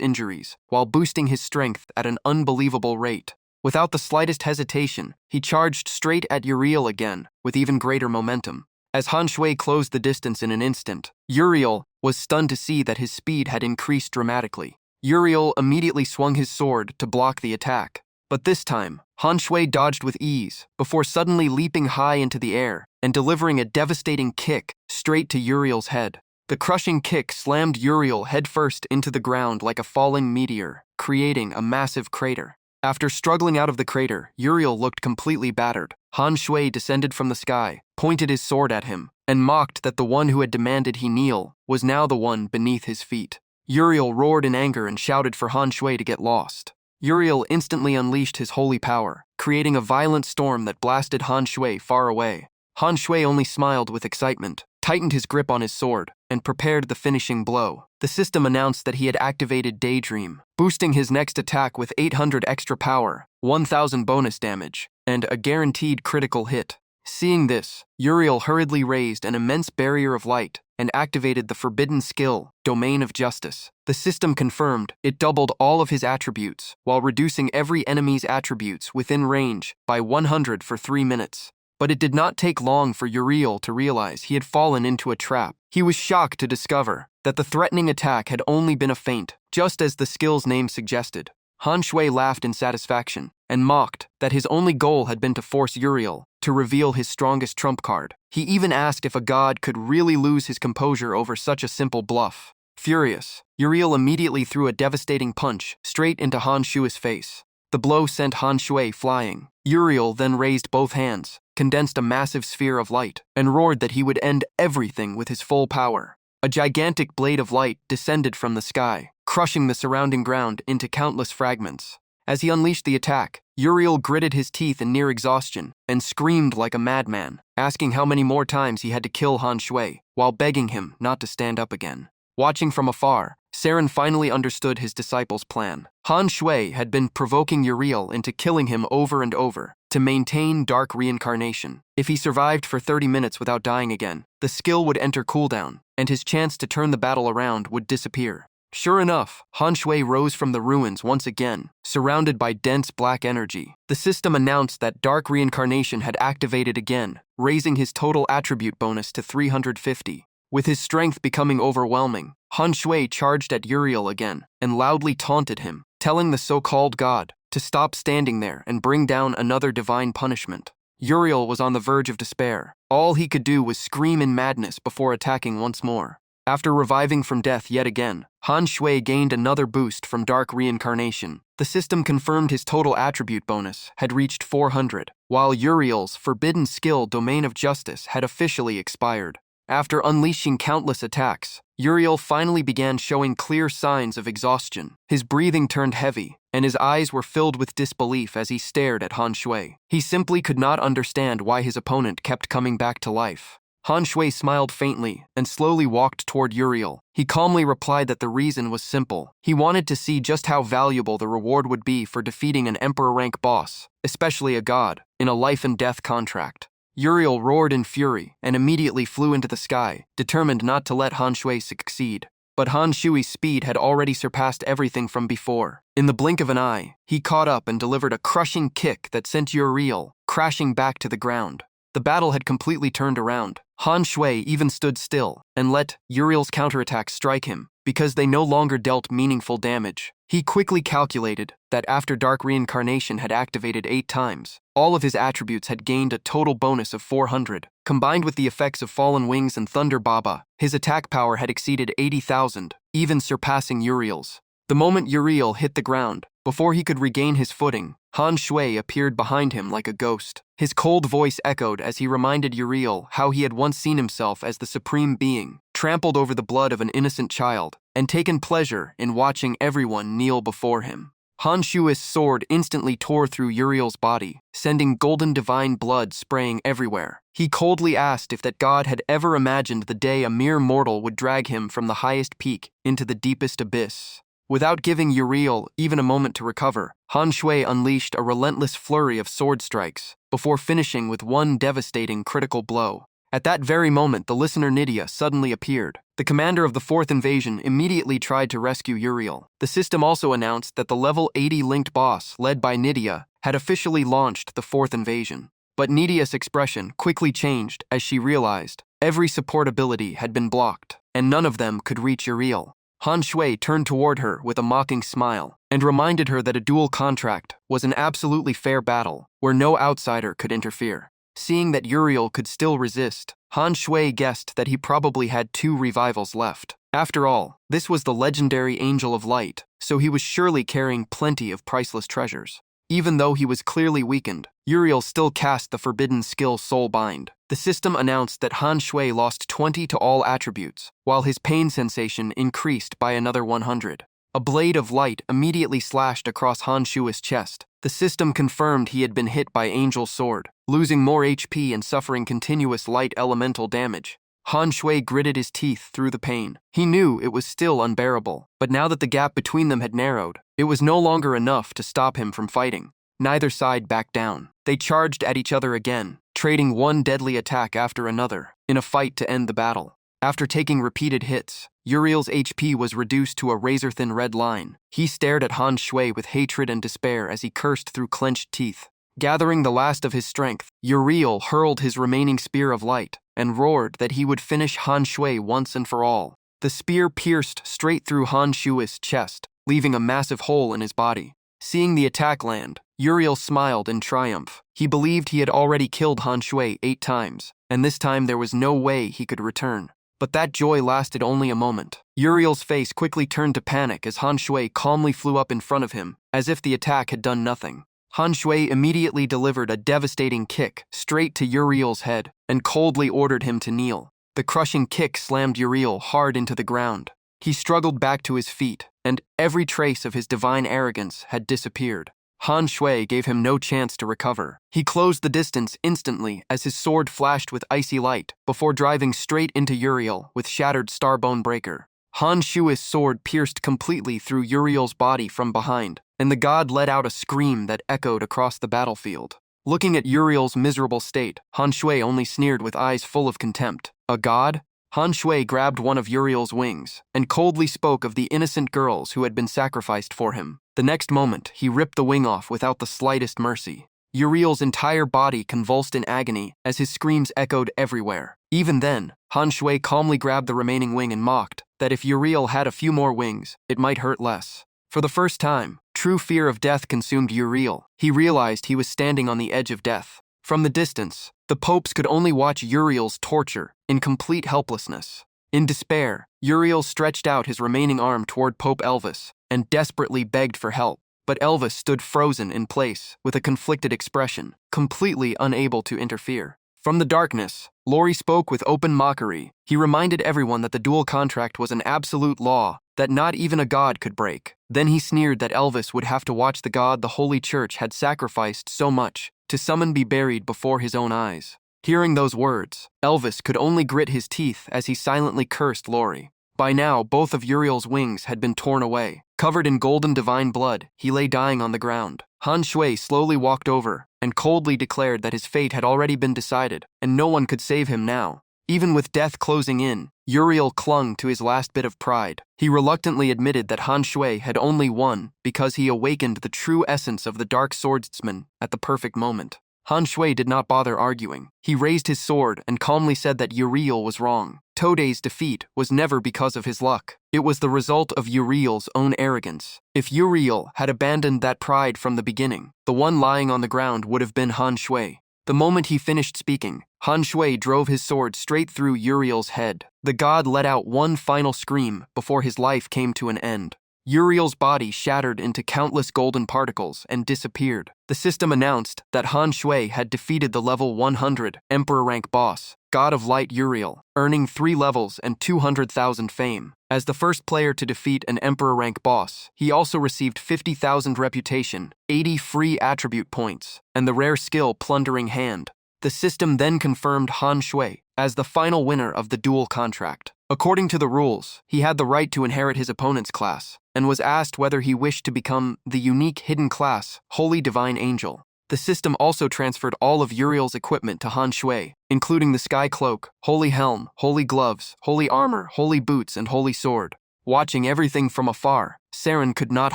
injuries, while boosting his strength at an unbelievable rate. Without the slightest hesitation, he charged straight at Uriel again, with even greater momentum. As Han Shui closed the distance in an instant, Uriel was stunned to see that his speed had increased dramatically. Uriel immediately swung his sword to block the attack. But this time, Han Shui dodged with ease, before suddenly leaping high into the air and delivering a devastating kick straight to Uriel's head. The crushing kick slammed Uriel headfirst into the ground like a falling meteor, creating a massive crater. After struggling out of the crater, Uriel looked completely battered. Han Shui descended from the sky, pointed his sword at him, and mocked that the one who had demanded he kneel was now the one beneath his feet. Uriel roared in anger and shouted for Han Shui to get lost. Uriel instantly unleashed his holy power, creating a violent storm that blasted Han Shui far away. Han Shui only smiled with excitement, tightened his grip on his sword, and prepared the finishing blow. The system announced that he had activated Daydream, boosting his next attack with 800 extra power, 1000 bonus damage, and a guaranteed critical hit. Seeing this, Uriel hurriedly raised an immense barrier of light and activated the forbidden skill, Domain of Justice. The system confirmed it doubled all of his attributes, while reducing every enemy's attributes within range by 100 for 3 minutes. But it did not take long for Uriel to realize he had fallen into a trap. He was shocked to discover that the threatening attack had only been a feint, just as the skill's name suggested. Han Shui laughed in satisfaction and mocked that his only goal had been to force Uriel to reveal his strongest trump card. He even asked if a god could really lose his composure over such a simple bluff. Furious, Uriel immediately threw a devastating punch straight into Han Shui's face. The blow sent Han Shui flying. Uriel then raised both hands, condensed a massive sphere of light, and roared that he would end everything with his full power. A gigantic blade of light descended from the sky, crushing the surrounding ground into countless fragments. As he unleashed the attack, Uriel gritted his teeth in near exhaustion and screamed like a madman, asking how many more times he had to kill Han Shui, while begging him not to stand up again. Watching from afar, Saren finally understood his disciple's plan. Han Shui had been provoking Uriel into killing him over and over to maintain Dark Reincarnation. If he survived for 30 minutes without dying again, the skill would enter cooldown, and his chance to turn the battle around would disappear. Sure enough, Han Shui rose from the ruins once again, surrounded by dense black energy. The system announced that Dark Reincarnation had activated again, raising his total attribute bonus to 350. With his strength becoming overwhelming, Han Shui charged at Uriel again and loudly taunted him, telling the so-called god to stop standing there and bring down another divine punishment. Uriel was on the verge of despair. All he could do was scream in madness before attacking once more. After reviving from death yet again, Han Shui gained another boost from Dark Reincarnation. The system confirmed his total attribute bonus had reached 400, while Uriel's forbidden skill Domain of Justice had officially expired. After unleashing countless attacks, Uriel finally began showing clear signs of exhaustion. His breathing turned heavy, and his eyes were filled with disbelief as he stared at Han Shui. He simply could not understand why his opponent kept coming back to life. Han Shui smiled faintly and slowly walked toward Uriel. He calmly replied that the reason was simple. He wanted to see just how valuable the reward would be for defeating an emperor-rank boss, especially a god, in a life-and-death contract. Uriel roared in fury and immediately flew into the sky, determined not to let Han Shui succeed. But Han Shui's speed had already surpassed everything from before. In the blink of an eye, he caught up and delivered a crushing kick that sent Uriel crashing back to the ground. The battle had completely turned around. Han Shui even stood still and let Uriel's counterattacks strike him, because they no longer dealt meaningful damage. He quickly calculated that after Dark Reincarnation had activated 8 times, all of his attributes had gained a total bonus of 400. Combined with the effects of Fallen Wings and Thunder Baba, his attack power had exceeded 80,000, even surpassing Uriel's. The moment Uriel hit the ground, before he could regain his footing, Han Shui appeared behind him like a ghost. His cold voice echoed as he reminded Uriel how he had once seen himself as the supreme being, trampled over the blood of an innocent child, and taken pleasure in watching everyone kneel before him. Han Shui's sword instantly tore through Uriel's body, sending golden divine blood spraying everywhere. He coldly asked if that god had ever imagined the day a mere mortal would drag him from the highest peak into the deepest abyss. Without giving Uriel even a moment to recover, Han Shui unleashed a relentless flurry of sword strikes, before finishing with one devastating critical blow. At that very moment, the listener Nydia suddenly appeared. The commander of the fourth invasion immediately tried to rescue Uriel. The system also announced that the level 80 linked boss, led by Nydia, had officially launched the fourth invasion. But Nydia's expression quickly changed as she realized every support ability had been blocked, and none of them could reach Uriel. Han Shui turned toward her with a mocking smile and reminded her that a dual contract was an absolutely fair battle where no outsider could interfere. Seeing that Uriel could still resist, Han Shui guessed that he probably had 2 revivals left. After all, this was the legendary Angel of Light, so he was surely carrying plenty of priceless treasures. Even though he was clearly weakened, Uriel still cast the forbidden skill Soul Bind. The system announced that Han Shui lost 20 to all attributes, while his pain sensation increased by another 100. A blade of light immediately slashed across Han Shui's chest. The system confirmed he had been hit by Angel's sword, losing more HP and suffering continuous light elemental damage. Han Shui gritted his teeth through the pain. He knew it was still unbearable, but now that the gap between them had narrowed, it was no longer enough to stop him from fighting. Neither side backed down. They charged at each other again, trading one deadly attack after another, in a fight to end the battle. After taking repeated hits, Uriel's HP was reduced to a razor-thin red line. He stared at Han Shui with hatred and despair as he cursed through clenched teeth. Gathering the last of his strength, Uriel hurled his remaining spear of light and roared that he would finish Han Shui once and for all. The spear pierced straight through Han Shui's chest, leaving a massive hole in his body. Seeing the attack land, Uriel smiled in triumph. He believed he had already killed Han Shui 8 times, and this time there was no way he could return. But that joy lasted only a moment. Uriel's face quickly turned to panic as Han Shui calmly flew up in front of him, as if the attack had done nothing. Han Shui immediately delivered a devastating kick straight to Uriel's head and coldly ordered him to kneel. The crushing kick slammed Uriel hard into the ground. He struggled back to his feet, and every trace of his divine arrogance had disappeared. Han Shui gave him no chance to recover. He closed the distance instantly as his sword flashed with icy light before driving straight into Uriel with shattered starbone breaker. Han Shui's sword pierced completely through Uriel's body from behind, and the god let out a scream that echoed across the battlefield. Looking at Uriel's miserable state, Han Shui only sneered with eyes full of contempt. A god? Han Shui grabbed one of Uriel's wings and coldly spoke of the innocent girls who had been sacrificed for him. The next moment, he ripped the wing off without the slightest mercy. Uriel's entire body convulsed in agony as his screams echoed everywhere. Even then, Han Shui calmly grabbed the remaining wing and mocked that if Uriel had a few more wings, it might hurt less. For the first time, true fear of death consumed Uriel. He realized he was standing on the edge of death. From the distance, the popes could only watch Uriel's torture in complete helplessness. In despair, Uriel stretched out his remaining arm toward Pope Elvis and desperately begged for help. But Elvis stood frozen in place with a conflicted expression, completely unable to interfere. From the darkness, Lori spoke with open mockery. He reminded everyone that the dual contract was an absolute law that not even a god could break. Then he sneered that Elvis would have to watch the god the Holy Church had sacrificed so much to summon be buried before his own eyes. Hearing those words, Elvis could only grit his teeth as he silently cursed Lori. By now, both of Uriel's wings had been torn away. Covered in golden divine blood, he lay dying on the ground. Han Shui slowly walked over and coldly declared that his fate had already been decided, and no one could save him now. Even with death closing in, Uriel clung to his last bit of pride. He reluctantly admitted that Han Shui had only won because he awakened the true essence of the Dark Swordsman at the perfect moment. Han Shui did not bother arguing. He raised his sword and calmly said that Uriel was wrong. Today's defeat was never because of his luck. It was the result of Uriel's own arrogance. If Uriel had abandoned that pride from the beginning, the one lying on the ground would have been Han Shui. The moment he finished speaking, Han Shui drove his sword straight through Uriel's head. The god let out one final scream before his life came to an end. Uriel's body shattered into countless golden particles and disappeared. The system announced that Han Shui had defeated the level 100 Emperor rank boss, God of Light Uriel, earning 3 levels and 200,000 fame. As the first player to defeat an Emperor rank boss, he also received 50,000 reputation, 80 free attribute points, and the rare skill Plundering Hand. The system then confirmed Han Shui as the final winner of the duel contract. According to the rules, he had the right to inherit his opponent's class, and was asked whether he wished to become the unique hidden class, Holy Divine Angel. The system also transferred all of Uriel's equipment to Han Shui, including the Sky Cloak, Holy Helm, Holy Gloves, Holy Armor, Holy Boots, and Holy Sword. Watching everything from afar, Saren could not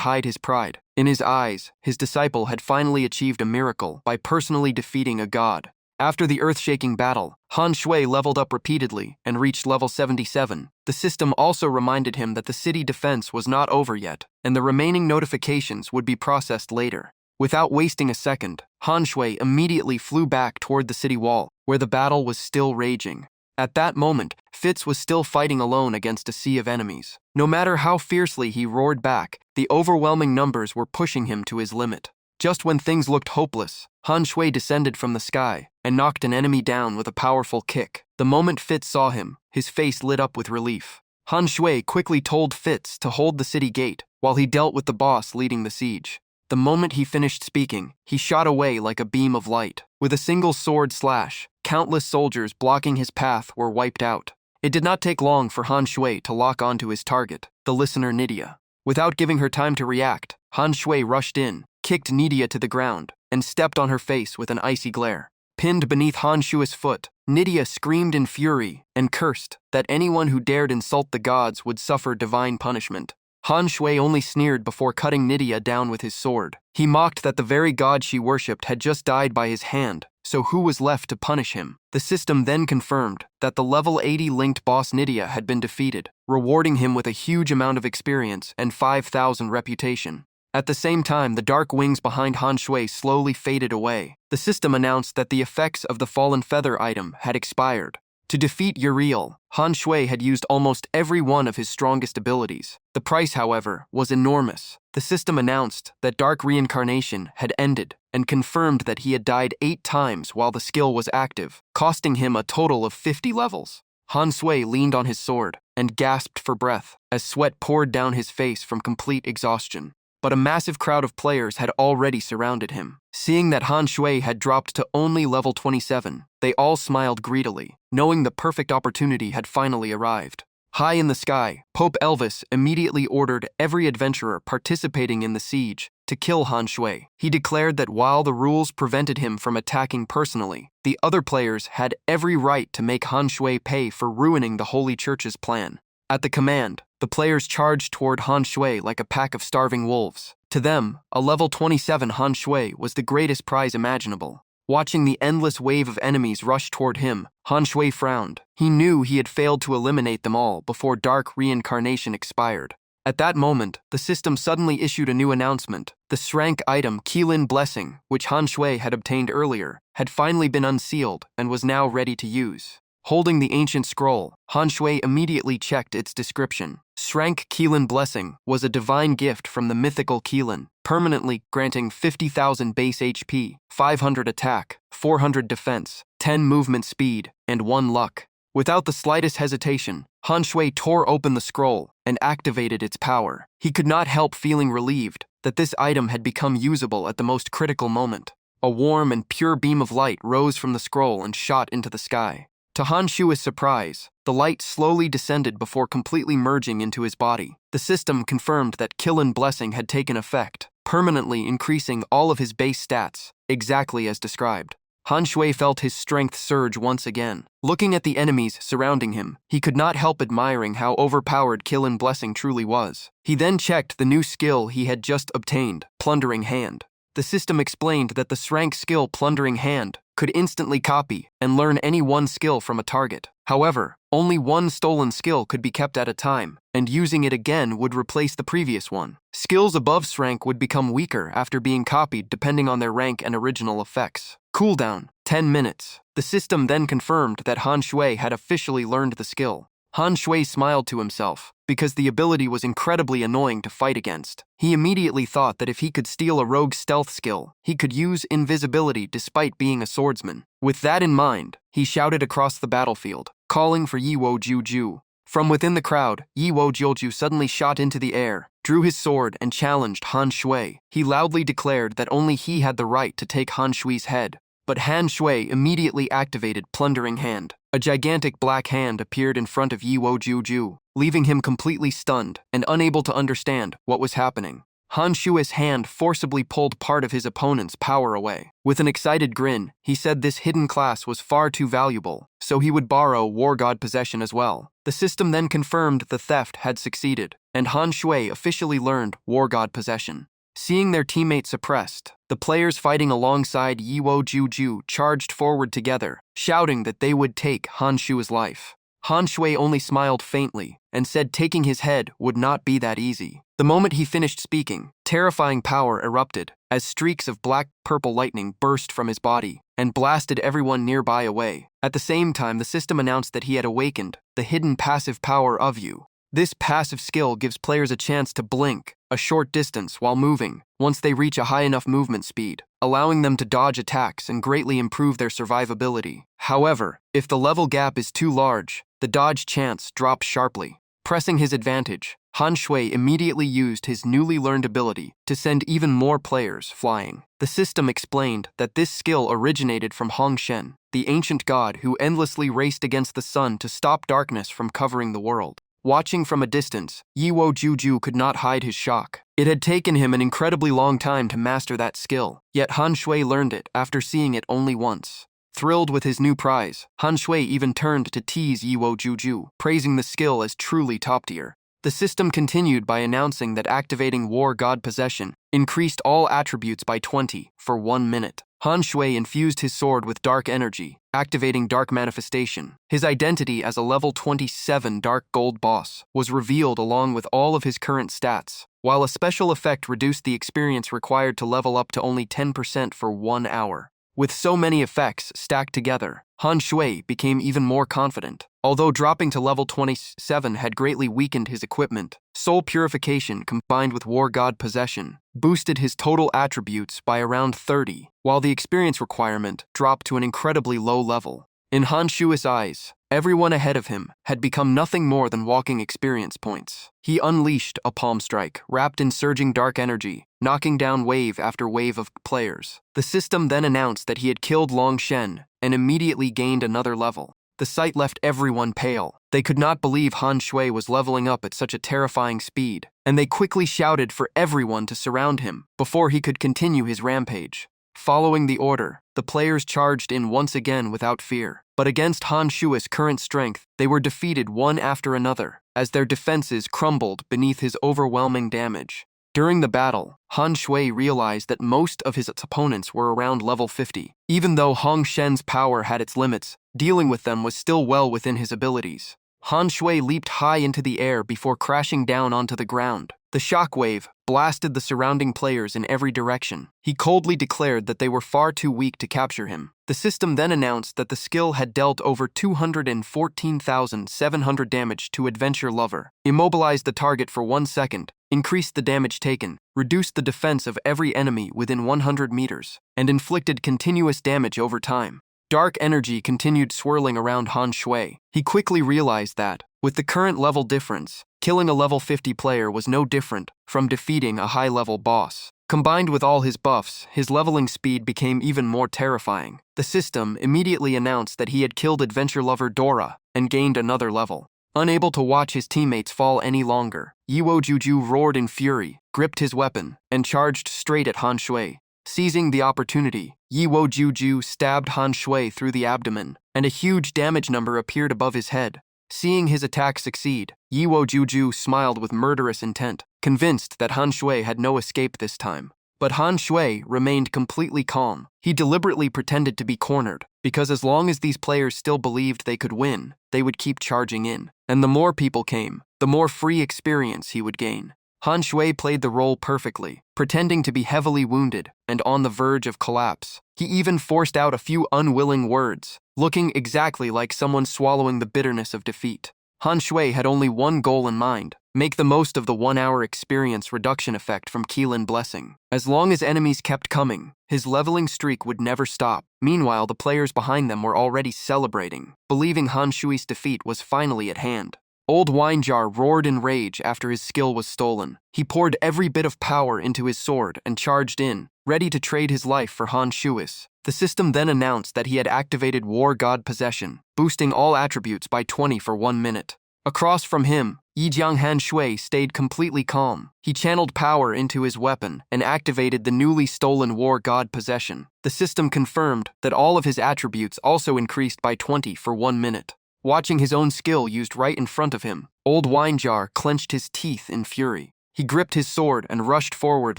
hide his pride. In his eyes, his disciple had finally achieved a miracle by personally defeating a god. After the earth-shaking battle, Han Shui leveled up repeatedly and reached level 77. The system also reminded him that the city defense was not over yet, and the remaining notifications would be processed later. Without wasting a second, Han Shui immediately flew back toward the city wall, where the battle was still raging. At that moment, Fitz was still fighting alone against a sea of enemies. No matter how fiercely he roared back, the overwhelming numbers were pushing him to his limit. Just when things looked hopeless, Han Shui descended from the sky and knocked an enemy down with a powerful kick. The moment Fitz saw him, his face lit up with relief. Han Shui quickly told Fitz to hold the city gate while he dealt with the boss leading the siege. The moment he finished speaking, he shot away like a beam of light. With a single sword slash, countless soldiers blocking his path were wiped out. It did not take long for Han Shui to lock onto his target, the listener Nydia. Without giving her time to react, Han Shui rushed in, kicked Nydia to the ground, and stepped on her face with an icy glare. Pinned beneath Han Shui's foot, Nydia screamed in fury and cursed that anyone who dared insult the gods would suffer divine punishment. Han Shui only sneered before cutting Nydia down with his sword. He mocked that the very god she worshipped had just died by his hand, so who was left to punish him? The system then confirmed that the level 80 linked boss Nydia had been defeated, rewarding him with a huge amount of experience and 5,000 reputation. At the same time, the dark wings behind Han Shui slowly faded away. The system announced that the effects of the Fallen Feather item had expired. To defeat Uriel, Han Shui had used almost every one of his strongest abilities. The price, however, was enormous. The system announced that Dark Reincarnation had ended and confirmed that he had died 8 times while the skill was active, costing him a total of 50 levels. Han Shui leaned on his sword and gasped for breath as sweat poured down his face from complete exhaustion. But a massive crowd of players had already surrounded him. Seeing that Han Shui had dropped to only level 27, they all smiled greedily, knowing the perfect opportunity had finally arrived. High in the sky, Pope Elvis immediately ordered every adventurer participating in the siege to kill Han Shui. He declared that while the rules prevented him from attacking personally, the other players had every right to make Han Shui pay for ruining the Holy Church's plan. At the command, the players charged toward Han Shui like a pack of starving wolves. To them, a level 27 Han Shui was the greatest prize imaginable. Watching the endless wave of enemies rush toward him, Han Shui frowned. He knew he had failed to eliminate them all before Dark Reincarnation expired. At that moment, the system suddenly issued a new announcement. The Shrank item Qilin Blessing, which Han Shui had obtained earlier, had finally been unsealed and was now ready to use. Holding the ancient scroll, Han Shui immediately checked its description. Shrank Qilin Blessing was a divine gift from the mythical Qilin, permanently granting 50,000 base HP, 500 attack, 400 defense, 10 movement speed, and 1 luck. Without the slightest hesitation, Han Shui tore open the scroll and activated its power. He could not help feeling relieved that this item had become usable at the most critical moment. A warm and pure beam of light rose from the scroll and shot into the sky. To Han Shui's surprise, the light slowly descended before completely merging into his body. The system confirmed that Qilin Blessing had taken effect, permanently increasing all of his base stats, exactly as described. Han Shui felt his strength surge once again. Looking at the enemies surrounding him, he could not help admiring how overpowered Qilin Blessing truly was. He then checked the new skill he had just obtained, Plundering Hand. The system explained that the Shrank skill Plundering Hand could instantly copy and learn any one skill from a target. However, only one stolen skill could be kept at a time, and using it again would replace the previous one. Skills above Shrank would become weaker after being copied depending on their rank and original effects. Cooldown, 10 minutes. The system then confirmed that Han Shui had officially learned the skill. Han Shui smiled to himself, because the ability was incredibly annoying to fight against. He immediately thought that if he could steal a rogue stealth skill, he could use invisibility despite being a swordsman. With that in mind, he shouted across the battlefield, calling for Yiwo Juju. From within the crowd, Yiwo Jiuju suddenly shot into the air, drew his sword, and challenged Han Shui. He loudly declared that only he had the right to take Han Shui's head. But Han Shui immediately activated Plundering Hand. A gigantic black hand appeared in front of Yiwo Juju, leaving him completely stunned and unable to understand what was happening. Han Shui's hand forcibly pulled part of his opponent's power away. With an excited grin, he said this hidden class was far too valuable, so he would borrow War God Possession as well. The system then confirmed the theft had succeeded, and Han Shui officially learned War God Possession. Seeing their teammate suppressed, the players fighting alongside Yiwo Juju charged forward together, shouting that they would take Han Shui's life. Han Shui only smiled faintly and said taking his head would not be that easy. The moment he finished speaking, terrifying power erupted as streaks of black-purple lightning burst from his body and blasted everyone nearby away. At the same time, the system announced that he had awakened the hidden passive power of you. This passive skill gives players a chance to blink a short distance while moving once they reach a high enough movement speed, allowing them to dodge attacks and greatly improve their survivability. However, if the level gap is too large, the dodge chance drops sharply. Pressing his advantage, Han Shui immediately used his newly learned ability to send even more players flying. The system explained that this skill originated from Hong Shen, the ancient god who endlessly raced against the sun to stop darkness from covering the world. Watching from a distance, Yiwo Juju could not hide his shock. It had taken him an incredibly long time to master that skill, yet Han Shui learned it after seeing it only once. Thrilled with his new prize, Han Shui even turned to tease Yiwo Juju, praising the skill as truly top tier. The system continued by announcing that activating War God Possession increased all attributes by 20 for 1 minute. Han Shui infused his sword with dark energy, activating Dark Manifestation. His identity as a level 27 Dark Gold boss was revealed along with all of his current stats, while a special effect reduced the experience required to level up to only 10% for 1 hour. With so many effects stacked together, Han Shui became even more confident. Although dropping to level 27 had greatly weakened his equipment, Soul Purification combined with War God Possession boosted his total attributes by around 30, while the experience requirement dropped to an incredibly low level. In Han Shui's eyes, everyone ahead of him had become nothing more than walking experience points. He unleashed a palm strike, wrapped in surging dark energy, knocking down wave after wave of players. The system then announced that he had killed Long Shen and immediately gained another level. The sight left everyone pale. They could not believe Han Shui was leveling up at such a terrifying speed, and they quickly shouted for everyone to surround him before he could continue his rampage. Following the order, the players charged in once again without fear. But against Han Shui's current strength, they were defeated one after another, as their defenses crumbled beneath his overwhelming damage. During the battle, Han Shui realized that most of his opponents were around level 50. Even though Hong Shen's power had its limits, dealing with them was still well within his abilities. Han Shui leaped high into the air before crashing down onto the ground. The shockwave blasted the surrounding players in every direction. He coldly declared that they were far too weak to capture him. The system then announced that the skill had dealt over 214,700 damage to Adventure Lover, immobilized the target for 1 second, increased the damage taken, reduced the defense of every enemy within 100 meters, and inflicted continuous damage over time. Dark energy continued swirling around Han Shui. He quickly realized that, with the current level difference, killing a level 50 player was no different from defeating a high-level boss. Combined with all his buffs, his leveling speed became even more terrifying. The system immediately announced that he had killed adventure lover Dora and gained another level. Unable to watch his teammates fall any longer, Yiwo Juju roared in fury, gripped his weapon, and charged straight at Han Shui. Seizing the opportunity, Yiwo Juju stabbed Han Shui through the abdomen, and a huge damage number appeared above his head. Seeing his attack succeed, Yiwo Juju smiled with murderous intent, convinced that Han Shui had no escape this time. But Han Shui remained completely calm. He deliberately pretended to be cornered, because as long as these players still believed they could win, they would keep charging in. And the more people came, the more free experience he would gain. Han Shui played the role perfectly, pretending to be heavily wounded and on the verge of collapse. He even forced out a few unwilling words, looking exactly like someone swallowing the bitterness of defeat. Han Shui had only one goal in mind: make the most of the 1-hour experience reduction effect from Keelan Blessing. As long as enemies kept coming, his leveling streak would never stop. Meanwhile, the players behind them were already celebrating, believing Han Shui's defeat was finally at hand. Old Wine Jar roared in rage after his skill was stolen. He poured every bit of power into his sword and charged in, ready to trade his life for Han Shui's. The system then announced that he had activated War God Possession, boosting all attributes by 20 for 1 minute. Across from him, Yijiang Han Shui stayed completely calm. He channeled power into his weapon and activated the newly stolen War God Possession. The system confirmed that all of his attributes also increased by 20 for 1 minute. Watching his own skill used right in front of him, Old Wine Jar clenched his teeth in fury. He gripped his sword and rushed forward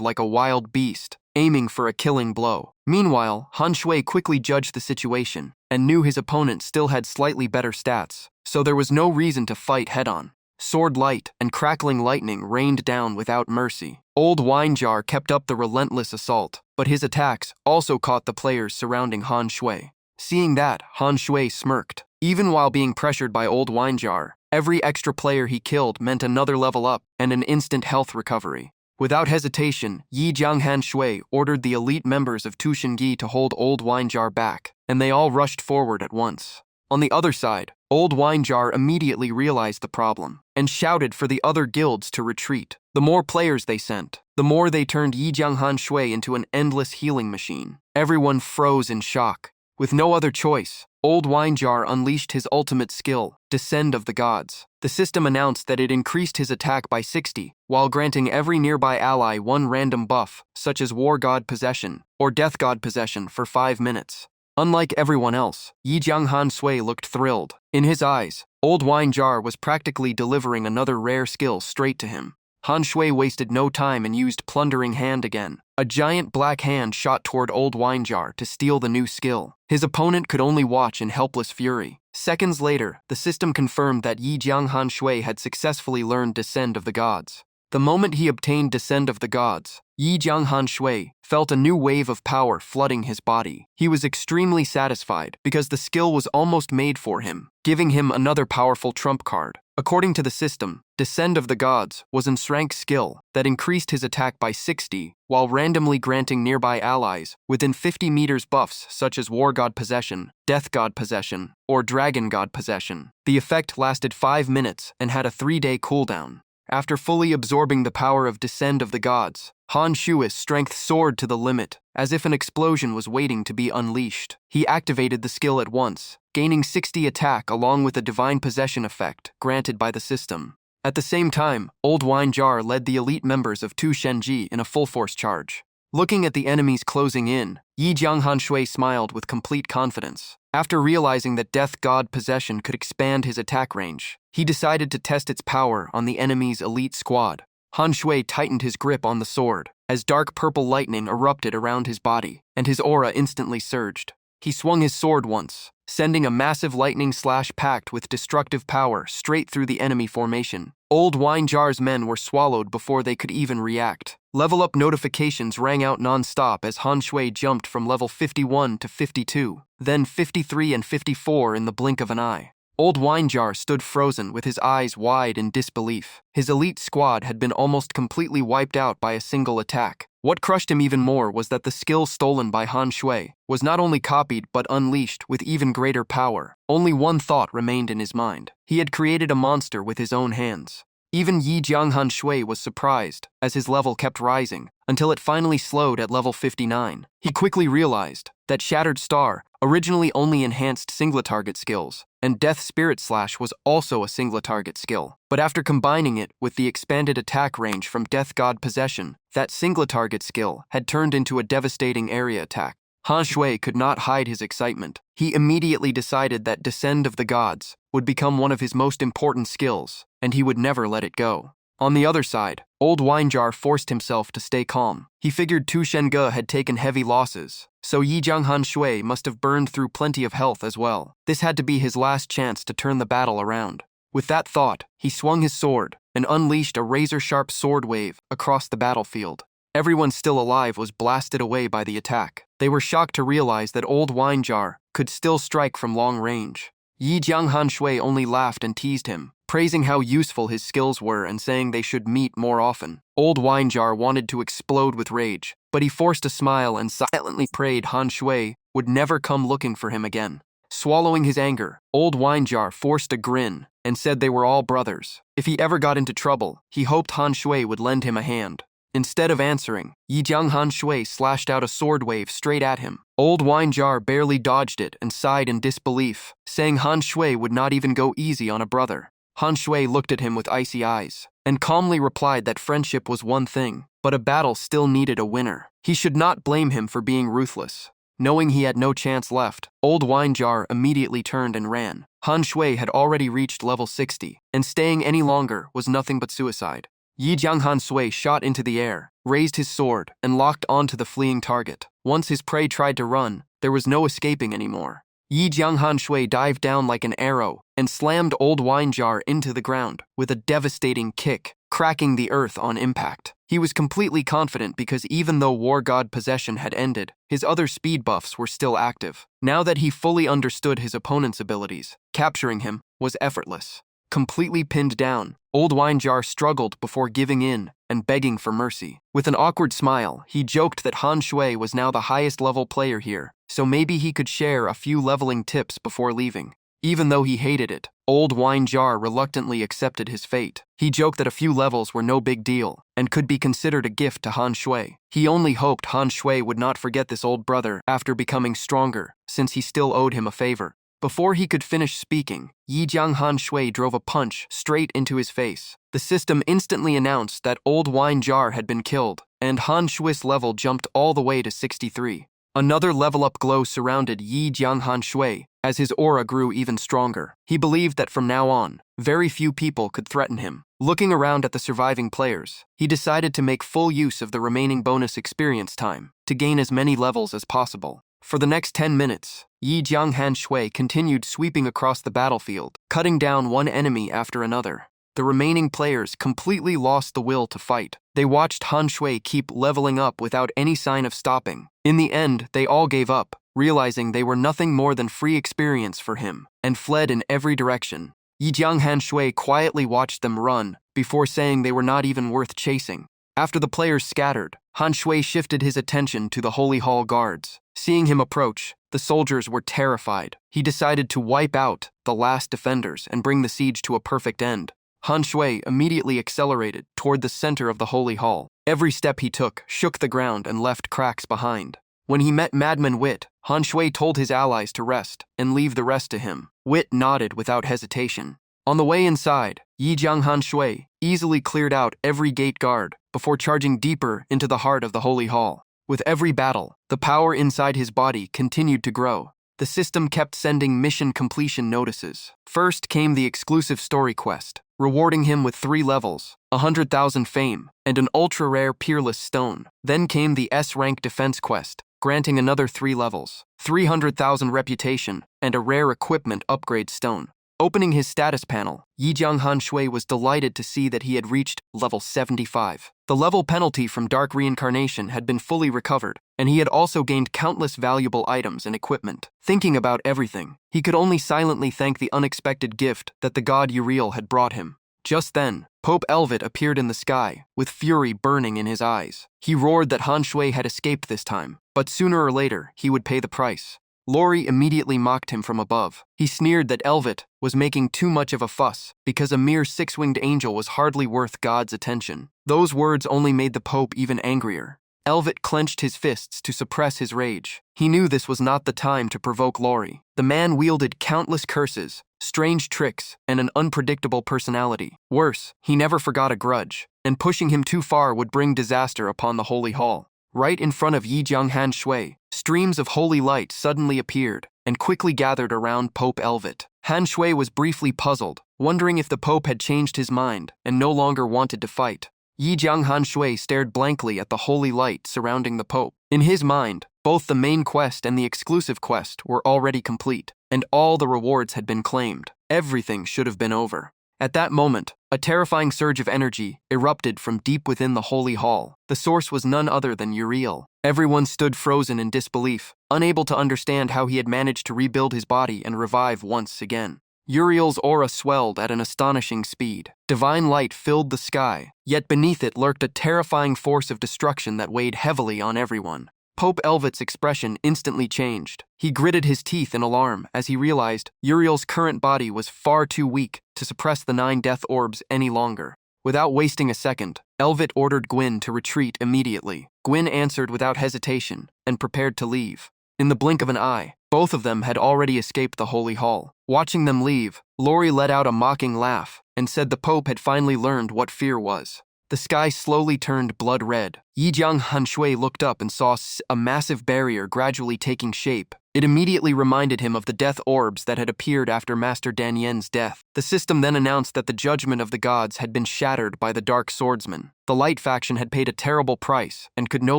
like a wild beast, aiming for a killing blow. Meanwhile, Han Shui quickly judged the situation and knew his opponent still had slightly better stats, so there was no reason to fight head-on. Sword light and crackling lightning rained down without mercy. Old Wine Jar kept up the relentless assault, but his attacks also caught the players surrounding Han Shui. Seeing that, Han Shui smirked. Even while being pressured by Old Wine Jar, every extra player he killed meant another level up and an instant health recovery. Without hesitation, Yi Jianghan Shui ordered the elite members of Tushengi to hold Old Wine Jar back, and they all rushed forward at once. On the other side, Old Wine Jar immediately realized the problem and shouted for the other guilds to retreat. The more players they sent, the more they turned Yi Jianghan Shui into an endless healing machine. Everyone froze in shock. With no other choice, Old Wine Jar unleashed his ultimate skill, Descend of the Gods. The system announced that it increased his attack by 60, while granting every nearby ally one random buff, such as War God Possession or Death God Possession for 5 minutes. Unlike everyone else, Yi Jianghan Sui looked thrilled. In his eyes, Old Wine Jar was practically delivering another rare skill straight to him. Han Shui wasted no time and used Plundering Hand again. A giant black hand shot toward Old Wine Jar to steal the new skill. His opponent could only watch in helpless fury. Seconds later, the system confirmed that Yi Jianghan Shui had successfully learned Descend of the Gods. The moment he obtained Descend of the Gods, Yi Jianghan Shui felt a new wave of power flooding his body. He was extremely satisfied because the skill was almost made for him, giving him another powerful trump card. According to the system, Descend of the Gods was an rank skill that increased his attack by 60, while randomly granting nearby allies within 50 meters buffs such as War God Possession, Death God Possession, or Dragon God Possession. The effect lasted 5 minutes and had a 3-day cooldown. After fully absorbing the power of Descend of the Gods, Han Shui's strength soared to the limit, as if an explosion was waiting to be unleashed. He activated the skill at once, gaining 60 attack along with a Divine Possession effect granted by the system. At the same time, Old Wine Jar led the elite members of Tu Shenji in a full-force charge. Looking at the enemies closing in, Yi Jianghan Shui smiled with complete confidence. After realizing that Death God Possession could expand his attack range, he decided to test its power on the enemy's elite squad. Han Shui tightened his grip on the sword, as dark purple lightning erupted around his body, and his aura instantly surged. He swung his sword once, sending a massive lightning slash packed with destructive power straight through the enemy formation. Old Wine Jar's men were swallowed before they could even react. Level up notifications rang out non-stop as Han Shui jumped from level 51 to 52, then 53 and 54 in the blink of an eye. Old Wine Jar stood frozen with his eyes wide in disbelief. His elite squad had been almost completely wiped out by a single attack. What crushed him even more was that the skill stolen by Han Shui was not only copied but unleashed with even greater power. Only one thought remained in his mind. He had created a monster with his own hands. Even Yi Jianghan Shui was surprised, as his level kept rising, until it finally slowed at level 59. He quickly realized that Shattered Star originally only enhanced single-target skills, and Death Spirit Slash was also a single-target skill. But after combining it with the expanded attack range from Death God Possession, that single-target skill had turned into a devastating area attack. Han Shui could not hide his excitement. He immediately decided that Descend of the Gods would become one of his most important skills, and he would never let it go. On the other side, Old Wine Jar forced himself to stay calm. He figured Tu Shenge had taken heavy losses, so Yi Jianghan Shui must have burned through plenty of health as well. This had to be his last chance to turn the battle around. With that thought, he swung his sword and unleashed a razor-sharp sword wave across the battlefield. Everyone still alive was blasted away by the attack. They were shocked to realize that Old Wine Jar could still strike from long range. Yi Jianghan Shui only laughed and teased him, praising how useful his skills were and saying they should meet more often. Old Wine Jar wanted to explode with rage, but he forced a smile and silently prayed Han Shui would never come looking for him again. Swallowing his anger, Old Wine Jar forced a grin and said they were all brothers. If he ever got into trouble, he hoped Han Shui would lend him a hand. Instead of answering, Yi Jianghan Shui slashed out a sword wave straight at him. Old Wine Jar barely dodged it and sighed in disbelief, saying Han Shui would not even go easy on a brother. Han Shui looked at him with icy eyes and calmly replied that friendship was one thing, but a battle still needed a winner. He should not blame him for being ruthless. Knowing he had no chance left, Old Wine Jar immediately turned and ran. Han Shui had already reached level 60, and staying any longer was nothing but suicide. Yi Jianghan Sui shot into the air, raised his sword, and locked onto the fleeing target. Once his prey tried to run, there was no escaping anymore. Yi Jianghan Shui dived down like an arrow and slammed Old Wine Jar into the ground with a devastating kick, cracking the earth on impact. He was completely confident because even though War God possession had ended, his other speed buffs were still active. Now that he fully understood his opponent's abilities, capturing him was effortless. Completely pinned down, Old Wine Jar struggled before giving in and begging for mercy. With an awkward smile, he joked that Han Shui was now the highest level player here, so maybe he could share a few leveling tips before leaving. Even though he hated it, Old Wine Jar reluctantly accepted his fate. He joked that a few levels were no big deal and could be considered a gift to Han Shui. He only hoped Han Shui would not forget this old brother after becoming stronger, since he still owed him a favor. Before he could finish speaking, Yi Jianghan Shui drove a punch straight into his face. The system instantly announced that Old Wine Jar had been killed, and Han Shui's level jumped all the way to 63. Another level-up glow surrounded Yi Jianghan Shui as his aura grew even stronger. He believed that from now on, very few people could threaten him. Looking around at the surviving players, he decided to make full use of the remaining bonus experience time to gain as many levels as possible. For the next 10 minutes, Yi Jianghan Shui continued sweeping across the battlefield, cutting down one enemy after another. The remaining players completely lost the will to fight. They watched Han Shui keep leveling up without any sign of stopping. In the end, they all gave up, realizing they were nothing more than free experience for him, and fled in every direction. Yi Jianghan Shui quietly watched them run before saying they were not even worth chasing. After the players scattered, Han Shui shifted his attention to the Holy Hall guards. Seeing him approach, the soldiers were terrified. He decided to wipe out the last defenders and bring the siege to a perfect end. Han Shui immediately accelerated toward the center of the Holy Hall. Every step he took shook the ground and left cracks behind. When he met Madman Wit, Han Shui told his allies to rest and leave the rest to him. Wit nodded without hesitation. On the way inside, Yi Jianghan Shui easily cleared out every gate guard before charging deeper into the heart of the Holy Hall. With every battle, the power inside his body continued to grow. The system kept sending mission completion notices. First came the exclusive story quest, rewarding him with 3 levels, 100,000 fame, and an ultra-rare peerless stone. Then came the S-rank defense quest, granting another 3 levels, 300,000 reputation, and a rare equipment upgrade stone. Opening his status panel, Yi Jianghan Shui was delighted to see that he had reached level 75. The level penalty from Dark Reincarnation had been fully recovered, and he had also gained countless valuable items and equipment. Thinking about everything, he could only silently thank the unexpected gift that the god Uriel had brought him. Just then, Pope Elvit appeared in the sky, with fury burning in his eyes. He roared that Han Shui had escaped this time, but sooner or later he would pay the price. Lori immediately mocked him from above. He sneered that Elvit was making too much of a fuss because a mere 6-winged angel was hardly worth God's attention. Those words only made the Pope even angrier. Elvit clenched his fists to suppress his rage. He knew this was not the time to provoke Lori. The man wielded countless curses, strange tricks, and an unpredictable personality. Worse, he never forgot a grudge, and pushing him too far would bring disaster upon the Holy Hall. Right in front of Yi Jianghan Shui, streams of holy light suddenly appeared and quickly gathered around Pope Elvit. Han Shui was briefly puzzled, wondering if the Pope had changed his mind and no longer wanted to fight. Yi Jianghan Shui stared blankly at the holy light surrounding the Pope. In his mind, both the main quest and the exclusive quest were already complete, and all the rewards had been claimed. Everything should have been over. At that moment, a terrifying surge of energy erupted from deep within the Holy Hall. The source was none other than Uriel. Everyone stood frozen in disbelief, unable to understand how he had managed to rebuild his body and revive once again. Uriel's aura swelled at an astonishing speed. Divine light filled the sky, yet beneath it lurked a terrifying force of destruction that weighed heavily on everyone. Pope Elvet's expression instantly changed. He gritted his teeth in alarm as he realized Uriel's current body was far too weak to suppress the 9 death orbs any longer. Without wasting a second, Elvet ordered Gwyn to retreat immediately. Gwyn answered without hesitation and prepared to leave. In the blink of an eye, both of them had already escaped the Holy Hall. Watching them leave, Lori let out a mocking laugh and said the Pope had finally learned what fear was. The sky slowly turned blood red. Yijiang Hanshui looked up and saw a massive barrier gradually taking shape. It immediately reminded him of the death orbs that had appeared after Master Danyen's death. The system then announced that the judgment of the gods had been shattered by the Dark Swordsman. The Light faction had paid a terrible price and could no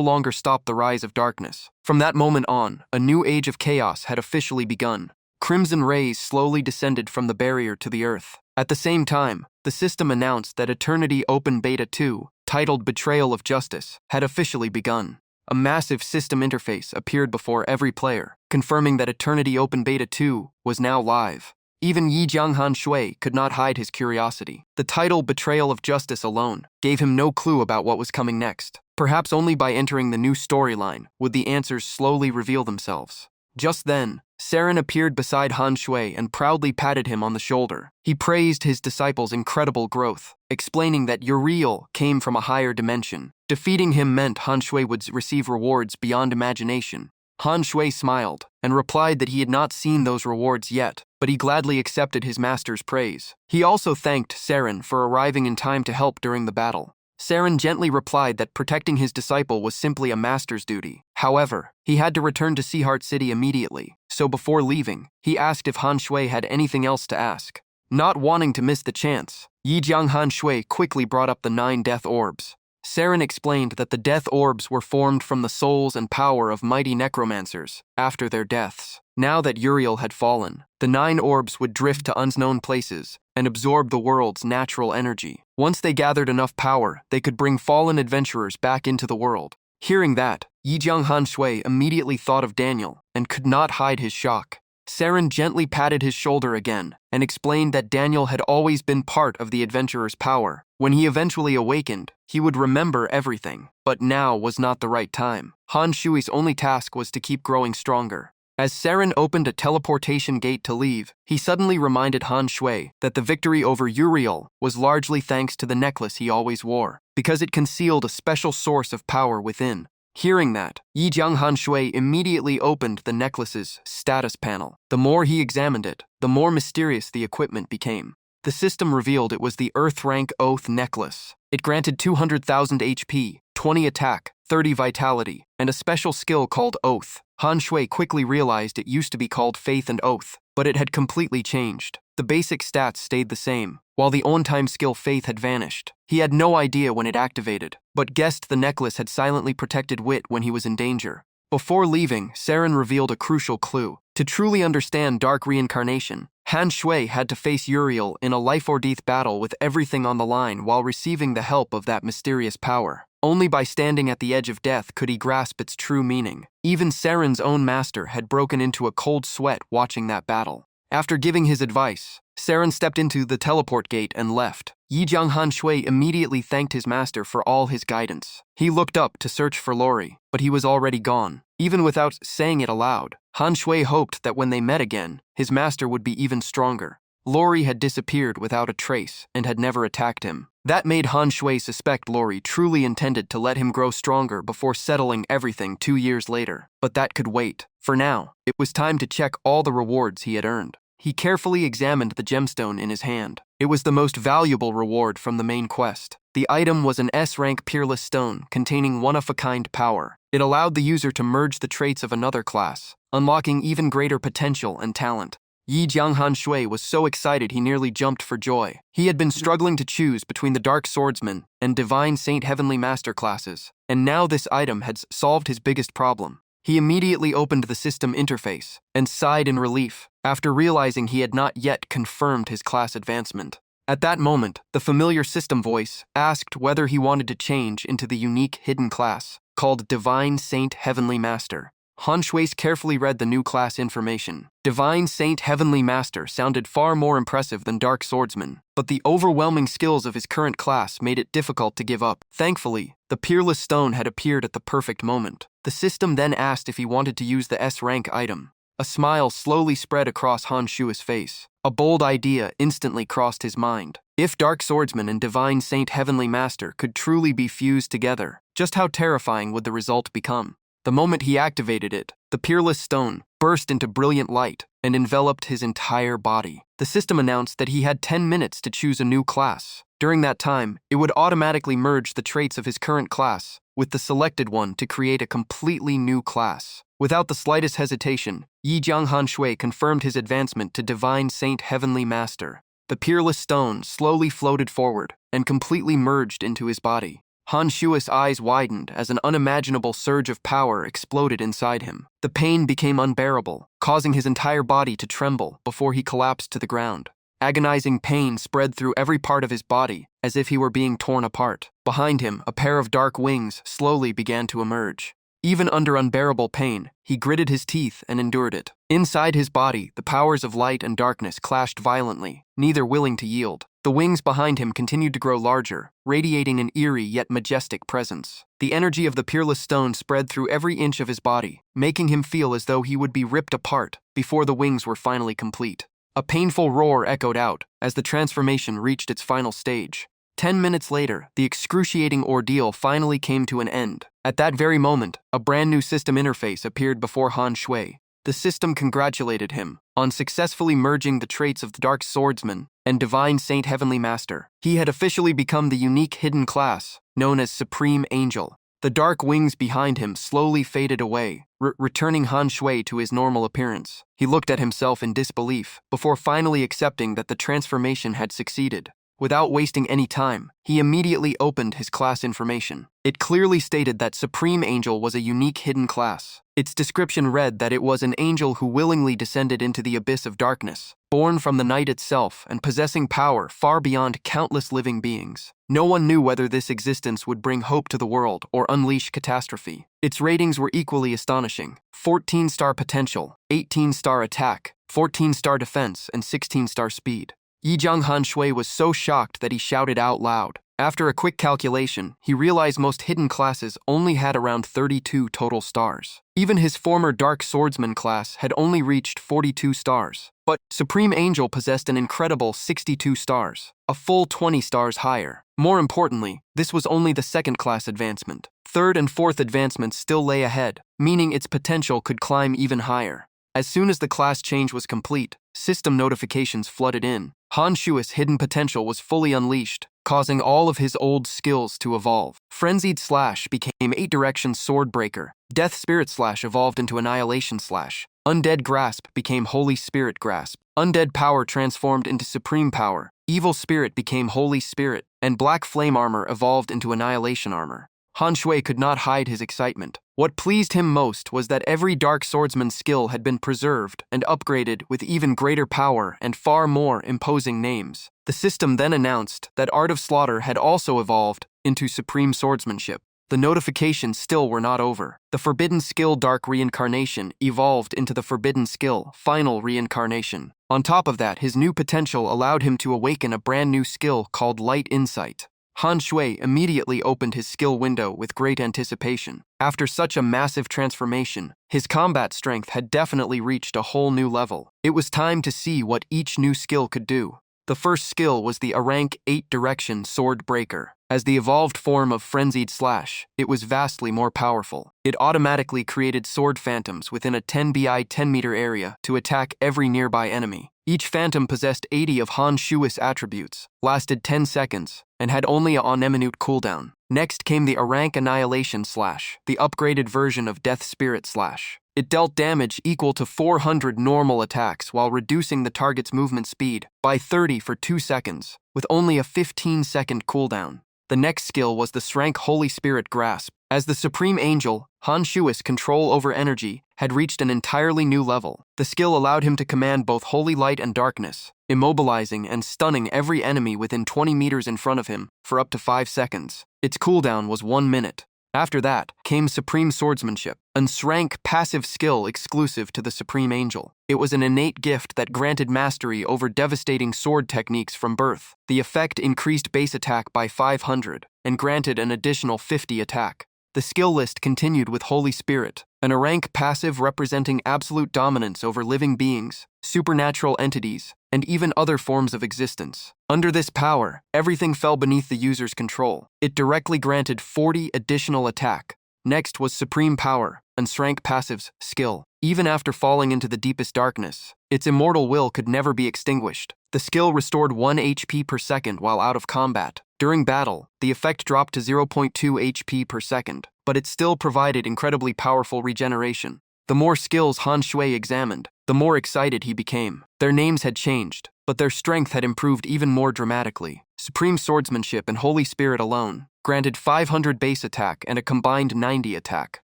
longer stop the rise of darkness. From that moment on, a new age of chaos had officially begun. Crimson rays slowly descended from the barrier to the earth. At the same time, the system announced that Eternity Open Beta 2, titled Betrayal of Justice, had officially begun. A massive system interface appeared before every player, confirming that Eternity Open Beta 2 was now live. Even Yijiang Hanshui could not hide his curiosity. The title Betrayal of Justice alone gave him no clue about what was coming next. Perhaps only by entering the new storyline would the answers slowly reveal themselves. Just then, Saren appeared beside Han Shui and proudly patted him on the shoulder. He praised his disciple's incredible growth, explaining that Uriel came from a higher dimension. Defeating him meant Han Shui would receive rewards beyond imagination. Han Shui smiled and replied that he had not seen those rewards yet, but he gladly accepted his master's praise. He also thanked Saren for arriving in time to help during the battle. Saren gently replied that protecting his disciple was simply a master's duty. However, he had to return to Seaheart City immediately, so before leaving, he asked if Han Shui had anything else to ask. Not wanting to miss the chance, Yijiang Han Shui quickly brought up the 9 death orbs. Saren explained that the death orbs were formed from the souls and power of mighty necromancers after their deaths. Now that Uriel had fallen, the 9 orbs would drift to unknown places and absorb the world's natural energy. Once they gathered enough power, they could bring fallen adventurers back into the world. Hearing that, Yijiang Han Shui immediately thought of Daniel and could not hide his shock. Saren gently patted his shoulder again and explained that Daniel had always been part of the adventurer's power. When he eventually awakened, he would remember everything, but now was not the right time. Han Shui's only task was to keep growing stronger. As Saren opened a teleportation gate to leave, he suddenly reminded Han Shui that the victory over Uriel was largely thanks to the necklace he always wore, because it concealed a special source of power within. Hearing that, Yijiang Han Shui immediately opened the necklace's status panel. The more he examined it, the more mysterious the equipment became. The system revealed it was the Earth Rank Oath Necklace. It granted 200,000 HP, 20 attack, 30 vitality, and a special skill called Oath. Han Shui quickly realized it used to be called Faith and Oath, but it had completely changed. The basic stats stayed the same, while the on-time skill Faith had vanished. He had no idea when it activated, but guessed the necklace had silently protected Wit when he was in danger. Before leaving, Saren revealed a crucial clue. To truly understand Dark Reincarnation, Han Shui had to face Uriel in a life-or-death battle with everything on the line while receiving the help of that mysterious power. Only by standing at the edge of death could he grasp its true meaning. Even Saren's own master had broken into a cold sweat watching that battle. After giving his advice, Saren stepped into the teleport gate and left. Yijiang Han Shui immediately thanked his master for all his guidance. He looked up to search for Lori, but he was already gone. Even without saying it aloud, Han Shui hoped that when they met again, his master would be even stronger. Lori had disappeared without a trace and had never attacked him. That made Han Shui suspect Lori truly intended to let him grow stronger before settling everything 2 years later. But that could wait. For now, it was time to check all the rewards he had earned. He carefully examined the gemstone in his hand. It was the most valuable reward from the main quest. The item was an S-rank peerless stone containing one-of-a-kind power. It allowed the user to merge the traits of another class, unlocking even greater potential and talent. Yijiang Han Shui was so excited he nearly jumped for joy. He had been struggling to choose between the Dark Swordsman and Divine Saint Heavenly Master classes, and now this item had solved his biggest problem. He immediately opened the system interface and sighed in relief after realizing he had not yet confirmed his class advancement. At that moment, the familiar system voice asked whether he wanted to change into the unique hidden class, called Divine Saint Heavenly Master. Han Shui carefully read the new class information. Divine Saint Heavenly Master sounded far more impressive than Dark Swordsman, but the overwhelming skills of his current class made it difficult to give up. Thankfully, the Peerless Stone had appeared at the perfect moment. The system then asked if he wanted to use the S-rank item. A smile slowly spread across Han Shui's face. A bold idea instantly crossed his mind. If Dark Swordsman and Divine Saint Heavenly Master could truly be fused together, just how terrifying would the result become? The moment he activated it, the Peerless Stone burst into brilliant light and enveloped his entire body. The system announced that he had 10 minutes to choose a new class. During that time, it would automatically merge the traits of his current class with the selected one to create a completely new class. Without the slightest hesitation, Yijiang Han Shui confirmed his advancement to Divine Saint Heavenly Master. The Peerless Stone slowly floated forward and completely merged into his body. Han Shui's eyes widened as an unimaginable surge of power exploded inside him. The pain became unbearable, causing his entire body to tremble before he collapsed to the ground. Agonizing pain spread through every part of his body, as if he were being torn apart. Behind him, a pair of dark wings slowly began to emerge. Even under unbearable pain, he gritted his teeth and endured it. Inside his body, the powers of light and darkness clashed violently, neither willing to yield. The wings behind him continued to grow larger, radiating an eerie yet majestic presence. The energy of the Peerless Stone spread through every inch of his body, making him feel as though he would be ripped apart before the wings were finally complete. A painful roar echoed out as the transformation reached its final stage. 10 minutes later, the excruciating ordeal finally came to an end. At that very moment, a brand new system interface appeared before Han Shui. The system congratulated him on successfully merging the traits of the Dark Swordsman and Divine Saint Heavenly Master. He had officially become the unique hidden class, known as Supreme Angel. The dark wings behind him slowly faded away, returning Han Shui to his normal appearance. He looked at himself in disbelief, before finally accepting that the transformation had succeeded. Without wasting any time, he immediately opened his class information. It clearly stated that Supreme Angel was a unique hidden class. Its description read that it was an angel who willingly descended into the abyss of darkness, born from the night itself and possessing power far beyond countless living beings. No one knew whether this existence would bring hope to the world or unleash catastrophe. Its ratings were equally astonishing: 14-star potential, 18-star attack, 14-star defense, and 16-star speed. Yijiang Han Shui was so shocked that he shouted out loud. After a quick calculation, he realized most hidden classes only had around 32 total stars. Even his former Dark Swordsman class had only reached 42 stars. But Supreme Angel possessed an incredible 62 stars, a full 20 stars higher. More importantly, this was only the second class advancement. Third and fourth advancements still lay ahead, meaning its potential could climb even higher. As soon as the class change was complete, system notifications flooded in. Han Shui's hidden potential was fully unleashed, causing all of his old skills to evolve. Frenzied Slash became 8-Direction Sword Breaker. Death Spirit Slash evolved into Annihilation Slash. Undead Grasp became Holy Spirit Grasp. Undead Power transformed into Supreme Power. Evil Spirit became Holy Spirit, and Black Flame Armor evolved into Annihilation Armor. Han Shui could not hide his excitement. What pleased him most was that every Dark Swordsman skill had been preserved and upgraded with even greater power and far more imposing names. The system then announced that Art of Slaughter had also evolved into Supreme Swordsmanship. The notifications still were not over. The Forbidden Skill Dark Reincarnation evolved into the Forbidden Skill Final Reincarnation. On top of that, his new potential allowed him to awaken a brand new skill called Light Insight. Han Shui immediately opened his skill window with great anticipation. After such a massive transformation, his combat strength had definitely reached a whole new level. It was time to see what each new skill could do. The first skill was the A-Rank 8-Direction Sword Breaker. As the evolved form of Frenzied Slash, it was vastly more powerful. It automatically created sword phantoms within a 10 bi 10-meter area to attack every nearby enemy. Each phantom possessed 80 of Han Shui's attributes, lasted 10 seconds, and had only a on-minute cooldown. Next came the A-Rank Annihilation Slash, the upgraded version of Death Spirit Slash. It dealt damage equal to 400 normal attacks while reducing the target's movement speed by 30 for 2 seconds, with only a 15-second cooldown. The next skill was the S-Rank Holy Spirit Grasp. As the Supreme Angel, Han Shui's control over energy had reached an entirely new level. The skill allowed him to command both holy light and darkness, immobilizing and stunning every enemy within 20 meters in front of him for up to 5 seconds. Its cooldown was 1 minute. After that came Supreme Swordsmanship, an rank passive skill exclusive to the Supreme Angel. It was an innate gift that granted mastery over devastating sword techniques from birth. The effect increased base attack by 500 and granted an additional 50 attack. The skill list continued with Holy Spirit, an rank passive representing absolute dominance over living beings, supernatural entities, and even other forms of existence. Under this power, everything fell beneath the user's control. It directly granted 40 additional attack. Next was Supreme Power, an rank passive's skill. Even after falling into the deepest darkness, its immortal will could never be extinguished. The skill restored 1 HP per second while out of combat. During battle, the effect dropped to 0.2 HP per second, but it still provided incredibly powerful regeneration. The more skills Han Shui examined, the more excited he became. Their names had changed, but their strength had improved even more dramatically. Supreme Swordsmanship and Holy Spirit alone granted 500 base attack and a combined 90 attack.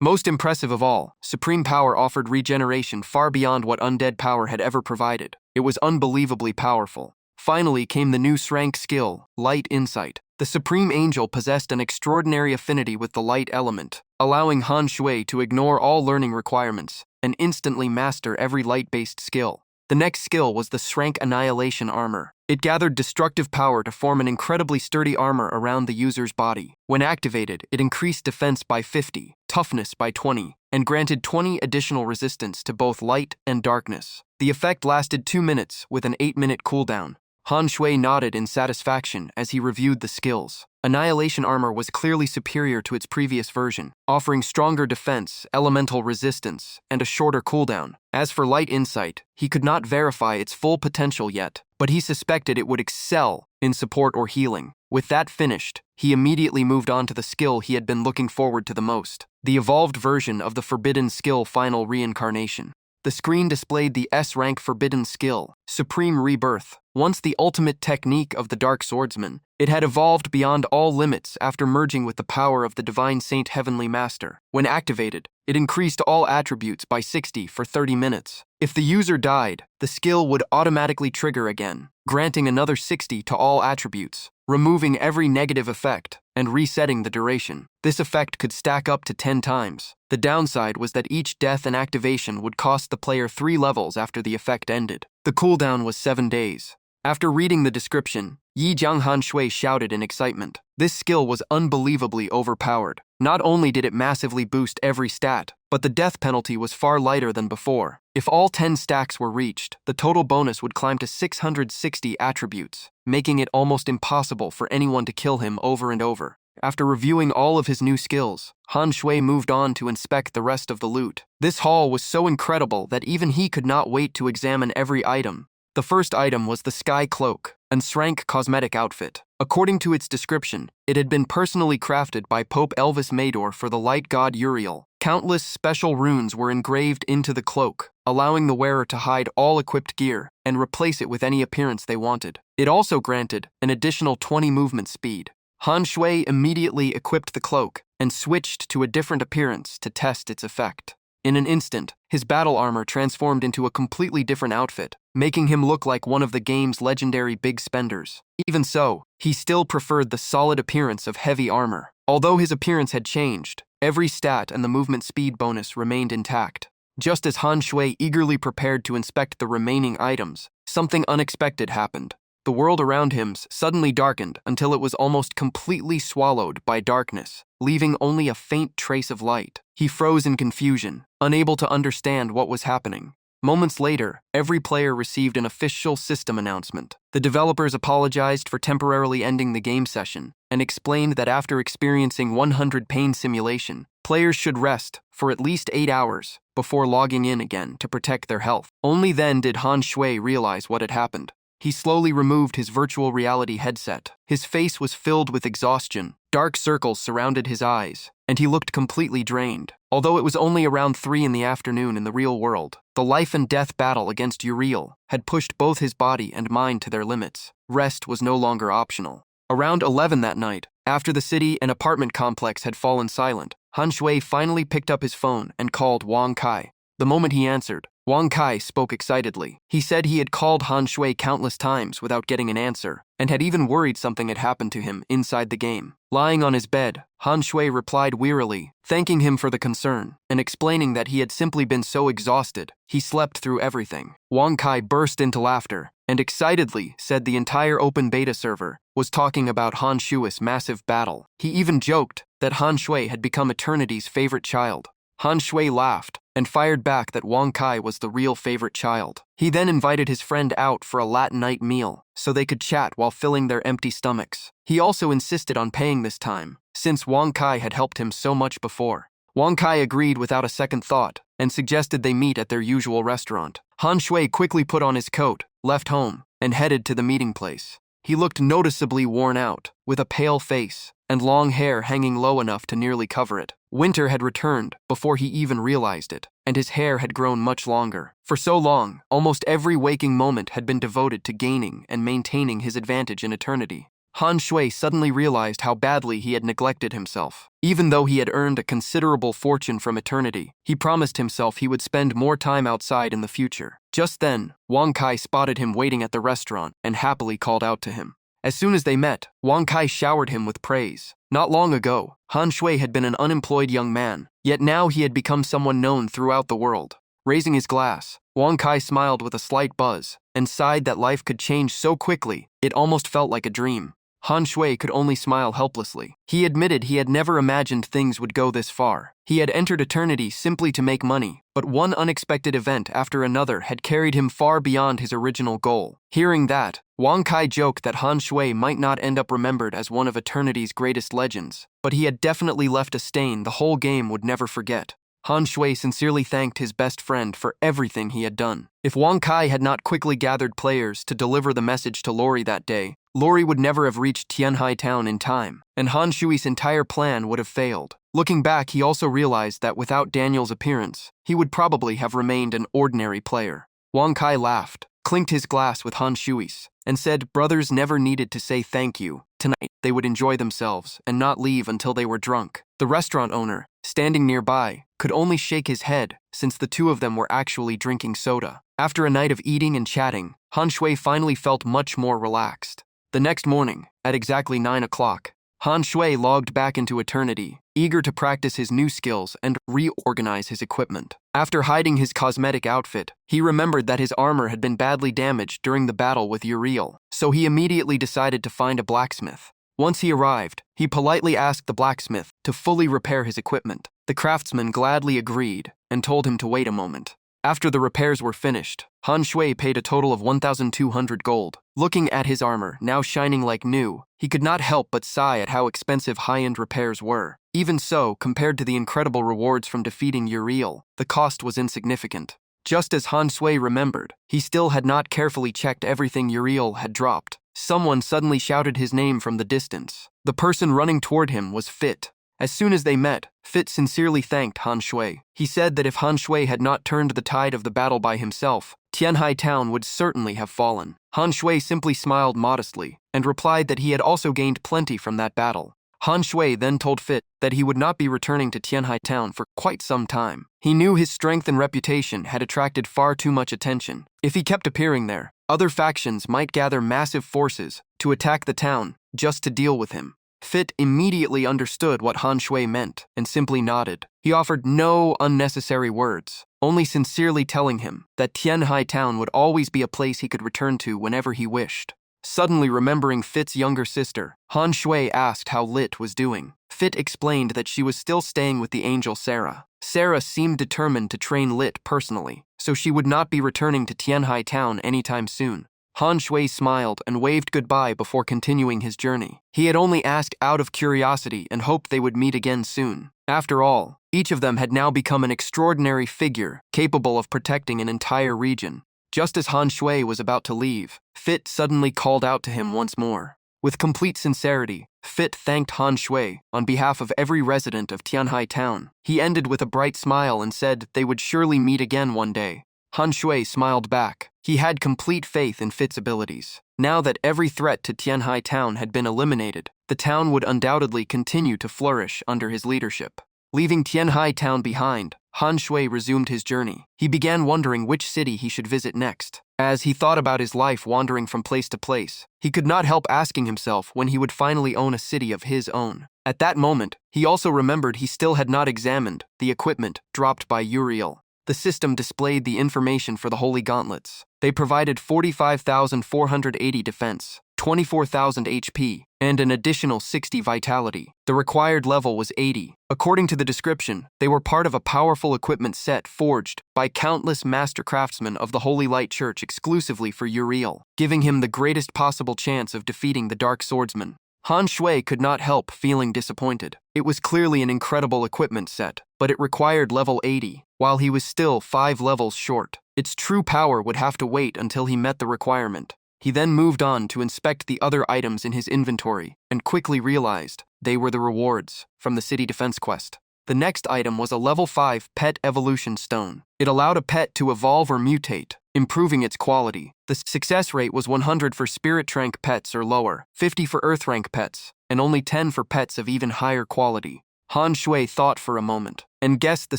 Most impressive of all, Supreme Power offered regeneration far beyond what Undead Power had ever provided. It was unbelievably powerful. Finally came the new rank skill, Light Insight. The Supreme Angel possessed an extraordinary affinity with the light element, allowing Han Shui to ignore all learning requirements and instantly master every light-based skill. The next skill was the Shrank Annihilation Armor. It gathered destructive power to form an incredibly sturdy armor around the user's body. When activated, it increased defense by 50, toughness by 20, and granted 20 additional resistance to both light and darkness. The effect lasted 2 minutes with an 8-minute cooldown. Han Shui nodded in satisfaction as he reviewed the skills. Annihilation Armor was clearly superior to its previous version, offering stronger defense, elemental resistance, and a shorter cooldown. As for Light Insight, he could not verify its full potential yet, but he suspected it would excel in support or healing. With that finished, he immediately moved on to the skill he had been looking forward to the most, the evolved version of the Forbidden Skill Final Reincarnation. The screen displayed the S-rank Forbidden Skill, Supreme Rebirth. Once the ultimate technique of the Dark Swordsman, it had evolved beyond all limits after merging with the power of the Divine Saint Heavenly Master. When activated, it increased all attributes by 60 for 30 minutes. If the user died, the skill would automatically trigger again, granting another 60 to all attributes, removing every negative effect and resetting the duration. This effect could stack up to 10 times. The downside was that each death and activation would cost the player 3 levels after the effect ended. The cooldown was 7 days. After reading the description, Yi Jiang Han Shui shouted in excitement. This skill was unbelievably overpowered. Not only did it massively boost every stat, but the death penalty was far lighter than before. If all 10 stacks were reached, the total bonus would climb to 660 attributes, making it almost impossible for anyone to kill him over and over. After reviewing all of his new skills, Han Shui moved on to inspect the rest of the loot. This haul was so incredible that even he could not wait to examine every item. The first item was the Sky Cloak, an Srank cosmetic outfit. According to its description, it had been personally crafted by Pope Elvis Mador for the light god Uriel. Countless special runes were engraved into the cloak, allowing the wearer to hide all equipped gear and replace it with any appearance they wanted. It also granted an additional 20 movement speed. Han Shui immediately equipped the cloak and switched to a different appearance to test its effect. In an instant, his battle armor transformed into a completely different outfit, making him look like one of the game's legendary big spenders. Even so, he still preferred the solid appearance of heavy armor. Although his appearance had changed, every stat and the movement speed bonus remained intact. Just as Han Shui eagerly prepared to inspect the remaining items, something unexpected happened. The world around him suddenly darkened until it was almost completely swallowed by darkness, leaving only a faint trace of light. He froze in confusion, unable to understand what was happening. Moments later, every player received an official system announcement. The developers apologized for temporarily ending the game session and explained that after experiencing 100 pain simulation, players should rest for at least 8 hours before logging in again to protect their health. Only then did Han Shui realize what had happened. He slowly removed his virtual reality headset. His face was filled with exhaustion. Dark circles surrounded his eyes, and he looked completely drained. Although it was only around 3 in the afternoon in the real world, the life and death battle against Uriel had pushed both his body and mind to their limits. Rest was no longer optional. Around 11 that night, after the city and apartment complex had fallen silent, Han Shui finally picked up his phone and called Wang Kai. The moment he answered, Wang Kai spoke excitedly. He said he had called Han Shui countless times without getting an answer, and had even worried something had happened to him inside the game. Lying on his bed, Han Shui replied wearily, thanking him for the concern, and explaining that he had simply been so exhausted, he slept through everything. Wang Kai burst into laughter, and excitedly said the entire open beta server was talking about Han Shui's massive battle. He even joked that Han Shui had become Eternity's favorite child. Han Shui laughed and fired back that Wang Kai was the real favorite child. He then invited his friend out for a late night meal so they could chat while filling their empty stomachs. He also insisted on paying this time, since Wang Kai had helped him so much before. Wang Kai agreed without a second thought and suggested they meet at their usual restaurant. Han Shui quickly put on his coat, left home, and headed to the meeting place. He looked noticeably worn out, with a pale face and long hair hanging low enough to nearly cover it. Winter had returned before he even realized it, and his hair had grown much longer. For so long, almost every waking moment had been devoted to gaining and maintaining his advantage in eternity. Han Shui suddenly realized how badly he had neglected himself. Even though he had earned a considerable fortune from eternity, he promised himself he would spend more time outside in the future. Just then, Wang Kai spotted him waiting at the restaurant and happily called out to him. As soon as they met, Wang Kai showered him with praise. Not long ago, Han Shui had been an unemployed young man, yet now he had become someone known throughout the world. Raising his glass, Wang Kai smiled with a slight buzz and sighed that life could change so quickly, it almost felt like a dream. Han Shui could only smile helplessly. He admitted he had never imagined things would go this far. He had entered eternity simply to make money, but one unexpected event after another had carried him far beyond his original goal. Hearing that, Wang Kai joked that Han Shui might not end up remembered as one of eternity's greatest legends, but he had definitely left a stain the whole game would never forget. Han Shui sincerely thanked his best friend for everything he had done. If Wang Kai had not quickly gathered players to deliver the message to Lori that day, Lori would never have reached Tianhai Town in time, and Han Shui's entire plan would have failed. Looking back, he also realized that without Daniel's appearance, he would probably have remained an ordinary player. Wang Kai laughed, clinked his glass with Han Shui's, and said brothers never needed to say thank you. Tonight, they would enjoy themselves and not leave until they were drunk. The restaurant owner, standing nearby, could only shake his head since the two of them were actually drinking soda. After a night of eating and chatting, Han Shui finally felt much more relaxed. The next morning, at exactly 9 o'clock, Han Shui logged back into eternity, eager to practice his new skills and reorganize his equipment. After hiding his cosmetic outfit, he remembered that his armor had been badly damaged during the battle with Uriel, so he immediately decided to find a blacksmith. Once he arrived, he politely asked the blacksmith to fully repair his equipment. The craftsman gladly agreed and told him to wait a moment. After the repairs were finished, Han Shui paid a total of 1,200 gold. Looking at his armor, now shining like new, he could not help but sigh at how expensive high-end repairs were. Even so, compared to the incredible rewards from defeating Uriel, the cost was insignificant. Just as Han Shui remembered, he still had not carefully checked everything Uriel had dropped. Someone suddenly shouted his name from the distance. The person running toward him was Fit. As soon as they met, Fit sincerely thanked Han Shui. He said that if Han Shui had not turned the tide of the battle by himself, Tianhai Town would certainly have fallen. Han Shui simply smiled modestly and replied that he had also gained plenty from that battle. Han Shui then told Fit that he would not be returning to Tianhai Town for quite some time. He knew his strength and reputation had attracted far too much attention. If he kept appearing there, other factions might gather massive forces to attack the town just to deal with him. Fit immediately understood what Han Shui meant and simply nodded. He offered no unnecessary words, only sincerely telling him that Tianhai Town would always be a place he could return to whenever he wished. Suddenly remembering Fit's younger sister, Han Shui asked how Lit was doing. Fit explained that she was still staying with the angel Sarah. Sarah seemed determined to train Lit personally, so she would not be returning to Tianhai Town anytime soon. Han Shui smiled and waved goodbye before continuing his journey. He had only asked out of curiosity and hoped they would meet again soon. After all, each of them had now become an extraordinary figure capable of protecting an entire region. Just as Han Shui was about to leave, Fit suddenly called out to him once more. With complete sincerity, Fit thanked Han Shui on behalf of every resident of Tianhai Town. He ended with a bright smile and said they would surely meet again one day. Han Shui smiled back. He had complete faith in Fit's abilities. Now that every threat to Tianhai Town had been eliminated, the town would undoubtedly continue to flourish under his leadership. Leaving Tianhai town behind, Han Shui resumed his journey. He began wondering which city he should visit next. As he thought about his life wandering from place to place, he could not help asking himself when he would finally own a city of his own. At that moment, he also remembered he still had not examined the equipment dropped by Uriel. The system displayed the information for the Holy Gauntlets. They provided 45,480 defense, 24,000 HP, and an additional 60 vitality. The required level was 80. According to the description, they were part of a powerful equipment set forged by countless master craftsmen of the Holy Light Church exclusively for Uriel, giving him the greatest possible chance of defeating the Dark Swordsman. Han Shui could not help feeling disappointed. It was clearly an incredible equipment set, but it required level 80, while he was still 5 levels short. Its true power would have to wait until he met the requirement. He then moved on to inspect the other items in his inventory and quickly realized they were the rewards from the city defense quest. The next item was a level 5 pet evolution stone. It allowed a pet to evolve or mutate, improving its quality. The success rate was 100 for spirit rank pets or lower, 50 for earth rank pets, and only 10 for pets of even higher quality. Han Shui thought for a moment and guessed the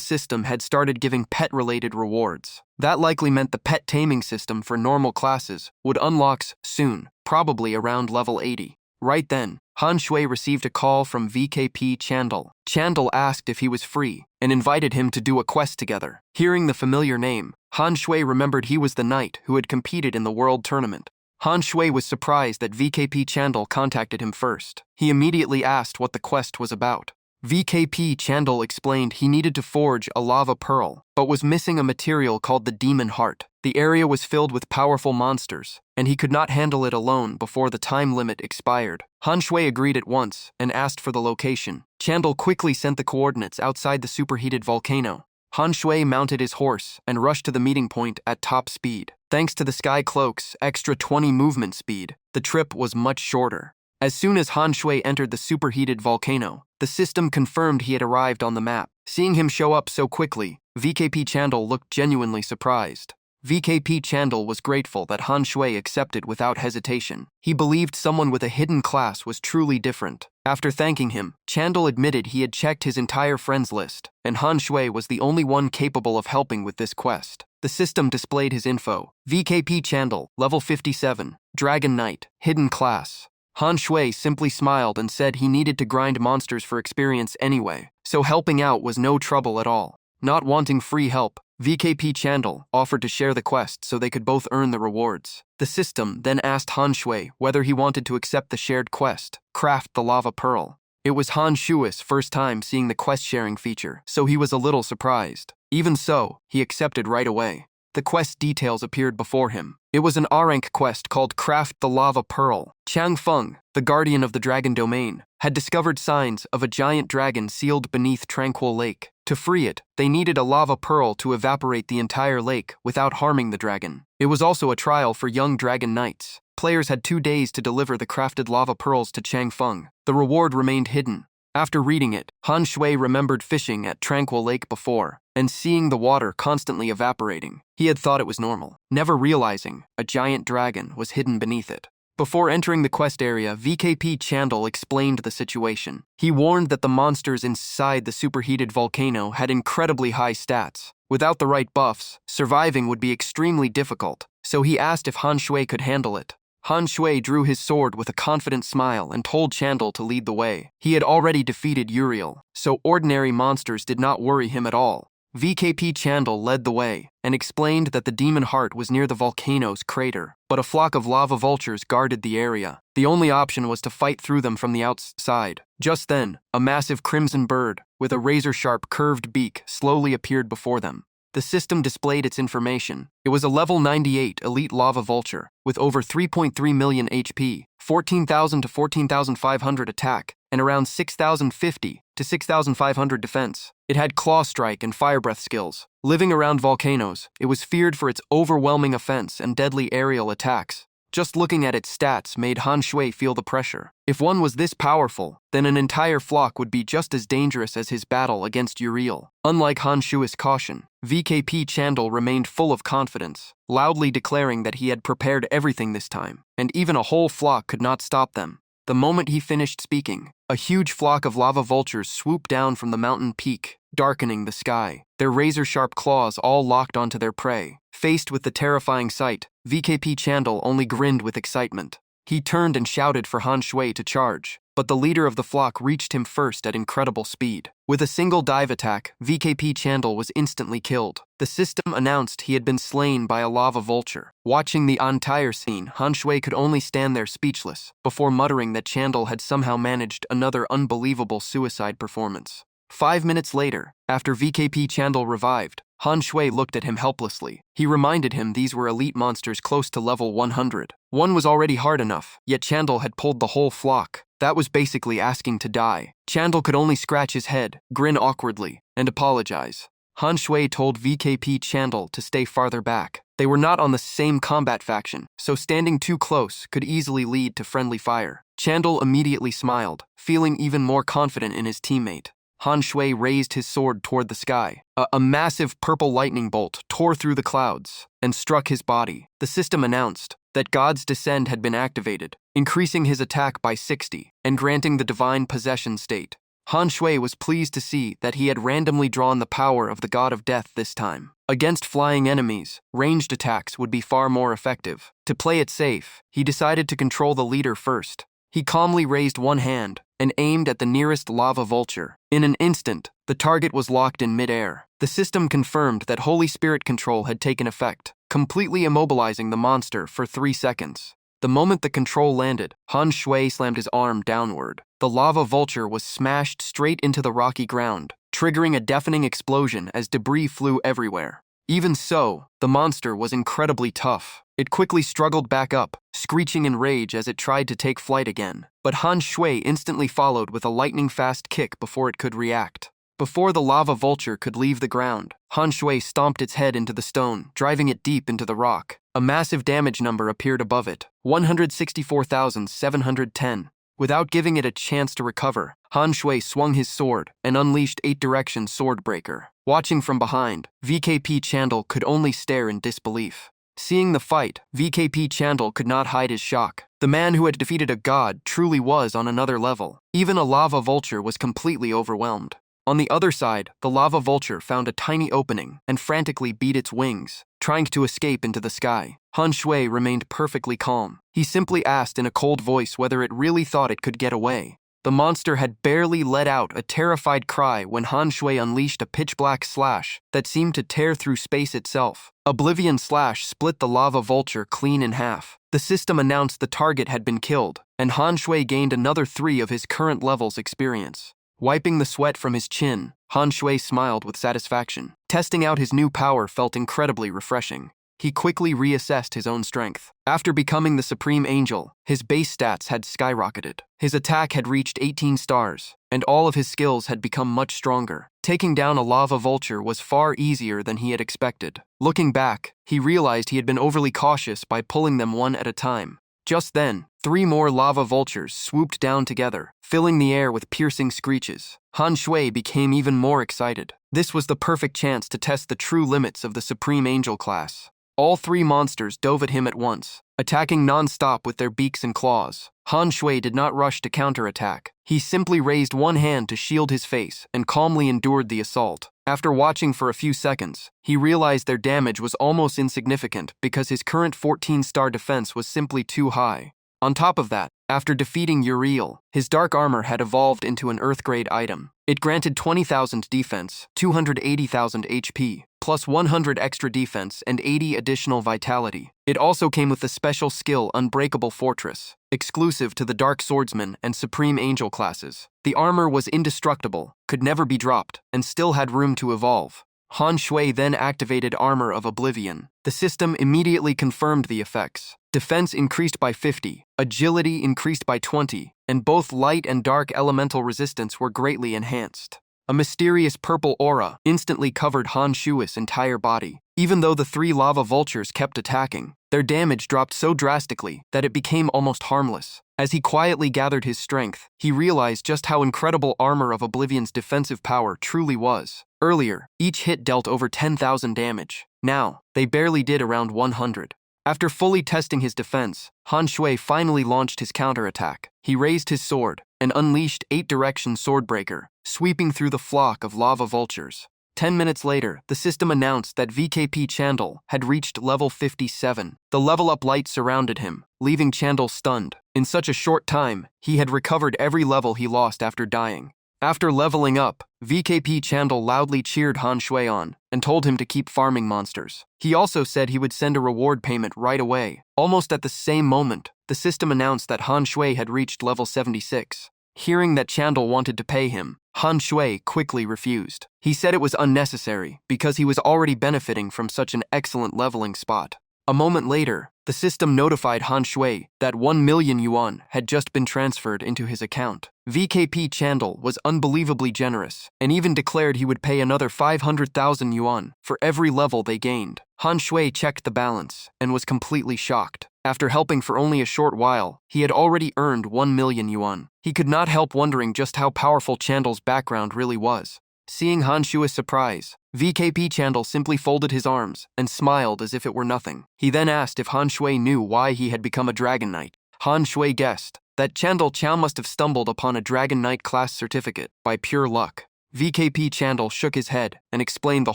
system had started giving pet-related rewards. That likely meant the pet taming system for normal classes would unlock soon, probably around level 80. Right then, Han Shui received a call from VKP Chandal. Chandal asked if he was free and invited him to do a quest together. Hearing the familiar name, Han Shui remembered he was the knight who had competed in the world tournament. Han Shui was surprised that VKP Chandal contacted him first. He immediately asked what the quest was about. VKP Chandal explained he needed to forge a lava pearl, but was missing a material called the demon heart. The area was filled with powerful monsters, and he could not handle it alone before the time limit expired. Han Shui agreed at once and asked for the location. Chandal quickly sent the coordinates outside the superheated volcano. Han Shui mounted his horse and rushed to the meeting point at top speed. Thanks to the sky cloak's extra 20 movement speed, the trip was much shorter. As soon as Han Shui entered the superheated volcano, the system confirmed he had arrived on the map. Seeing him show up so quickly, VKP Chandal looked genuinely surprised. VKP Chandal was grateful that Han Shui accepted without hesitation. He believed someone with a hidden class was truly different. After thanking him, Chandal admitted he had checked his entire friends list, and Han Shui was the only one capable of helping with this quest. The system displayed his info. VKP Chandal, level 57, Dragon Knight, hidden class. Han Shui simply smiled and said he needed to grind monsters for experience anyway, so helping out was no trouble at all. Not wanting free help, VKP Chandal offered to share the quest so they could both earn the rewards. The system then asked Han Shui whether he wanted to accept the shared quest, craft the lava pearl. It was Han Shui's first time seeing the quest-sharing feature, so he was a little surprised. Even so, he accepted right away. The quest details appeared before him. It was an R-rank quest called Craft the Lava Pearl. Chang Feng, the guardian of the dragon domain, had discovered signs of a giant dragon sealed beneath Tranquil Lake. To free it, they needed a lava pearl to evaporate the entire lake without harming the dragon. It was also a trial for young dragon knights. Players had 2 days to deliver the crafted lava pearls to Chang Feng. The reward remained hidden. After reading it, Han Shui remembered fishing at Tranquil Lake before, and seeing the water constantly evaporating. He had thought it was normal, never realizing a giant dragon was hidden beneath it. Before entering the quest area, VKP Chandal explained the situation. He warned that the monsters inside the superheated volcano had incredibly high stats. Without the right buffs, surviving would be extremely difficult, so he asked if Han Shui could handle it. Han Shui drew his sword with a confident smile and told Chandal to lead the way. He had already defeated Uriel, so ordinary monsters did not worry him at all. VKP Chandal led the way and explained that the demon heart was near the volcano's crater, but a flock of lava vultures guarded the area. The only option was to fight through them from the outside. Just then, a massive crimson bird with a razor-sharp curved beak slowly appeared before them. The system displayed its information. It was a level 98 elite lava vulture with over 3.3 million HP, 14,000 to 14,500 attack, and around 6,050 to 6,500 defense. It had claw strike and fire breath skills. Living around volcanoes, it was feared for its overwhelming offense and deadly aerial attacks. Just looking at its stats made Han Shui feel the pressure. If one was this powerful, then an entire flock would be just as dangerous as his battle against Uriel. Unlike Han Shui's caution, VKP Chandal remained full of confidence, loudly declaring that he had prepared everything this time, and even a whole flock could not stop them. The moment he finished speaking, a huge flock of lava vultures swooped down from the mountain peak, darkening the sky, their razor-sharp claws all locked onto their prey. Faced with the terrifying sight, VKP Chandel only grinned with excitement. He turned and shouted for Han Shui to charge, but the leader of the flock reached him first at incredible speed. With a single dive attack, VKP Chandel was instantly killed. The system announced he had been slain by a lava vulture. Watching the entire scene, Han Shui could only stand there speechless, before muttering that Chandel had somehow managed another unbelievable suicide performance. 5 minutes later, after VKP Chandel revived, Han Shui looked at him helplessly. He reminded him these were elite monsters close to level 100. One was already hard enough, yet Chandel had pulled the whole flock. That was basically asking to die. Chandel could only scratch his head, grin awkwardly, and apologize. Han Shui told VKP Chandel to stay farther back. They were not on the same combat faction, so standing too close could easily lead to friendly fire. Chandel immediately smiled, feeling even more confident in his teammate. Han Shui raised his sword toward the sky. A massive purple lightning bolt tore through the clouds and struck his body. The system announced that God's Descend had been activated, increasing his attack by 60 and granting the divine possession state. Han Shui was pleased to see that he had randomly drawn the power of the God of Death this time. Against flying enemies, ranged attacks would be far more effective. To play it safe, he decided to control the leader first. He calmly raised one hand and aimed at the nearest lava vulture. In an instant, the target was locked in midair. The system confirmed that Holy Spirit control had taken effect, completely immobilizing the monster for 3 seconds. The moment the control landed, Han Shui slammed his arm downward. The lava vulture was smashed straight into the rocky ground, triggering a deafening explosion as debris flew everywhere. Even so, the monster was incredibly tough. It quickly struggled back up, screeching in rage as it tried to take flight again. But Han Shui instantly followed with a lightning-fast kick before it could react. Before the lava vulture could leave the ground, Han Shui stomped its head into the stone, driving it deep into the rock. A massive damage number appeared above it, 164,710. Without giving it a chance to recover, Han Shui swung his sword and unleashed 8-direction Swordbreaker. Watching from behind, VKP Chandel could only stare in disbelief. Seeing the fight, VKP Chandel could not hide his shock. The man who had defeated a god truly was on another level. Even a lava vulture was completely overwhelmed. On the other side, the lava vulture found a tiny opening and frantically beat its wings, trying to escape into the sky. Han Shui remained perfectly calm. He simply asked in a cold voice whether it really thought it could get away. The monster had barely let out a terrified cry when Han Shui unleashed a pitch-black slash that seemed to tear through space itself. Oblivion Slash split the lava vulture clean in half. The system announced the target had been killed, and Han Shui gained another 3 of his current level's experience. Wiping the sweat from his chin, Han Shui smiled with satisfaction. Testing out his new power felt incredibly refreshing. He quickly reassessed his own strength. After becoming the Supreme Angel, his base stats had skyrocketed. His attack had reached 18 stars, and all of his skills had become much stronger. Taking down a lava vulture was far easier than he had expected. Looking back, he realized he had been overly cautious by pulling them one at a time. Just then, 3 more lava vultures swooped down together, filling the air with piercing screeches. Han Shui became even more excited. This was the perfect chance to test the true limits of the Supreme Angel class. All 3 monsters dove at him at once, attacking non-stop with their beaks and claws. Han Shui did not rush to counterattack. He simply raised one hand to shield his face and calmly endured the assault. After watching for a few seconds, he realized their damage was almost insignificant because his current 14-star defense was simply too high. On top of that, after defeating Uriel, his dark armor had evolved into an Earth-grade item. It granted 20,000 defense, 280,000 HP, plus 100 extra defense and 80 additional vitality. It also came with the special skill Unbreakable Fortress, exclusive to the Dark Swordsman and Supreme Angel classes. The armor was indestructible, could never be dropped, and still had room to evolve. Han Shui then activated Armor of Oblivion. The system immediately confirmed the effects. Defense increased by 50, agility increased by 20, and both light and dark elemental resistance were greatly enhanced. A mysterious purple aura instantly covered Han Shui's entire body. Even though the 3 lava vultures kept attacking, their damage dropped so drastically that it became almost harmless. As he quietly gathered his strength, he realized just how incredible Armor of Oblivion's defensive power truly was. Earlier, each hit dealt over 10,000 damage. Now, they barely did around 100. After fully testing his defense, Han Shui finally launched his counterattack. He raised his sword and unleashed 8-direction Swordbreaker, sweeping through the flock of lava vultures. 10 minutes later, the system announced that VKP Chandel had reached level 57. The level-up light surrounded him, leaving Chandel stunned. In such a short time, he had recovered every level he lost after dying. After leveling up, VKP Chandel loudly cheered Han Shui on and told him to keep farming monsters. He also said he would send a reward payment right away. Almost at the same moment, the system announced that Han Shui had reached level 76. Hearing that Chandel wanted to pay him, Han Shui quickly refused. He said it was unnecessary because he was already benefiting from such an excellent leveling spot. A moment later, the system notified Han Shui that 1 million yuan had just been transferred into his account. VKP Chandel was unbelievably generous and even declared he would pay another 500,000 yuan for every level they gained. Han Shui checked the balance and was completely shocked. After helping for only a short while, he had already earned 1 million yuan. He could not help wondering just how powerful Chandel's background really was. Seeing Han Shui's surprise, VKP Chandel simply folded his arms and smiled as if it were nothing. He then asked if Han Shui knew why he had become a Dragon Knight. Han Shui guessed that Chandel Chow must have stumbled upon a Dragon Knight class certificate by pure luck. VKP Chandel shook his head and explained the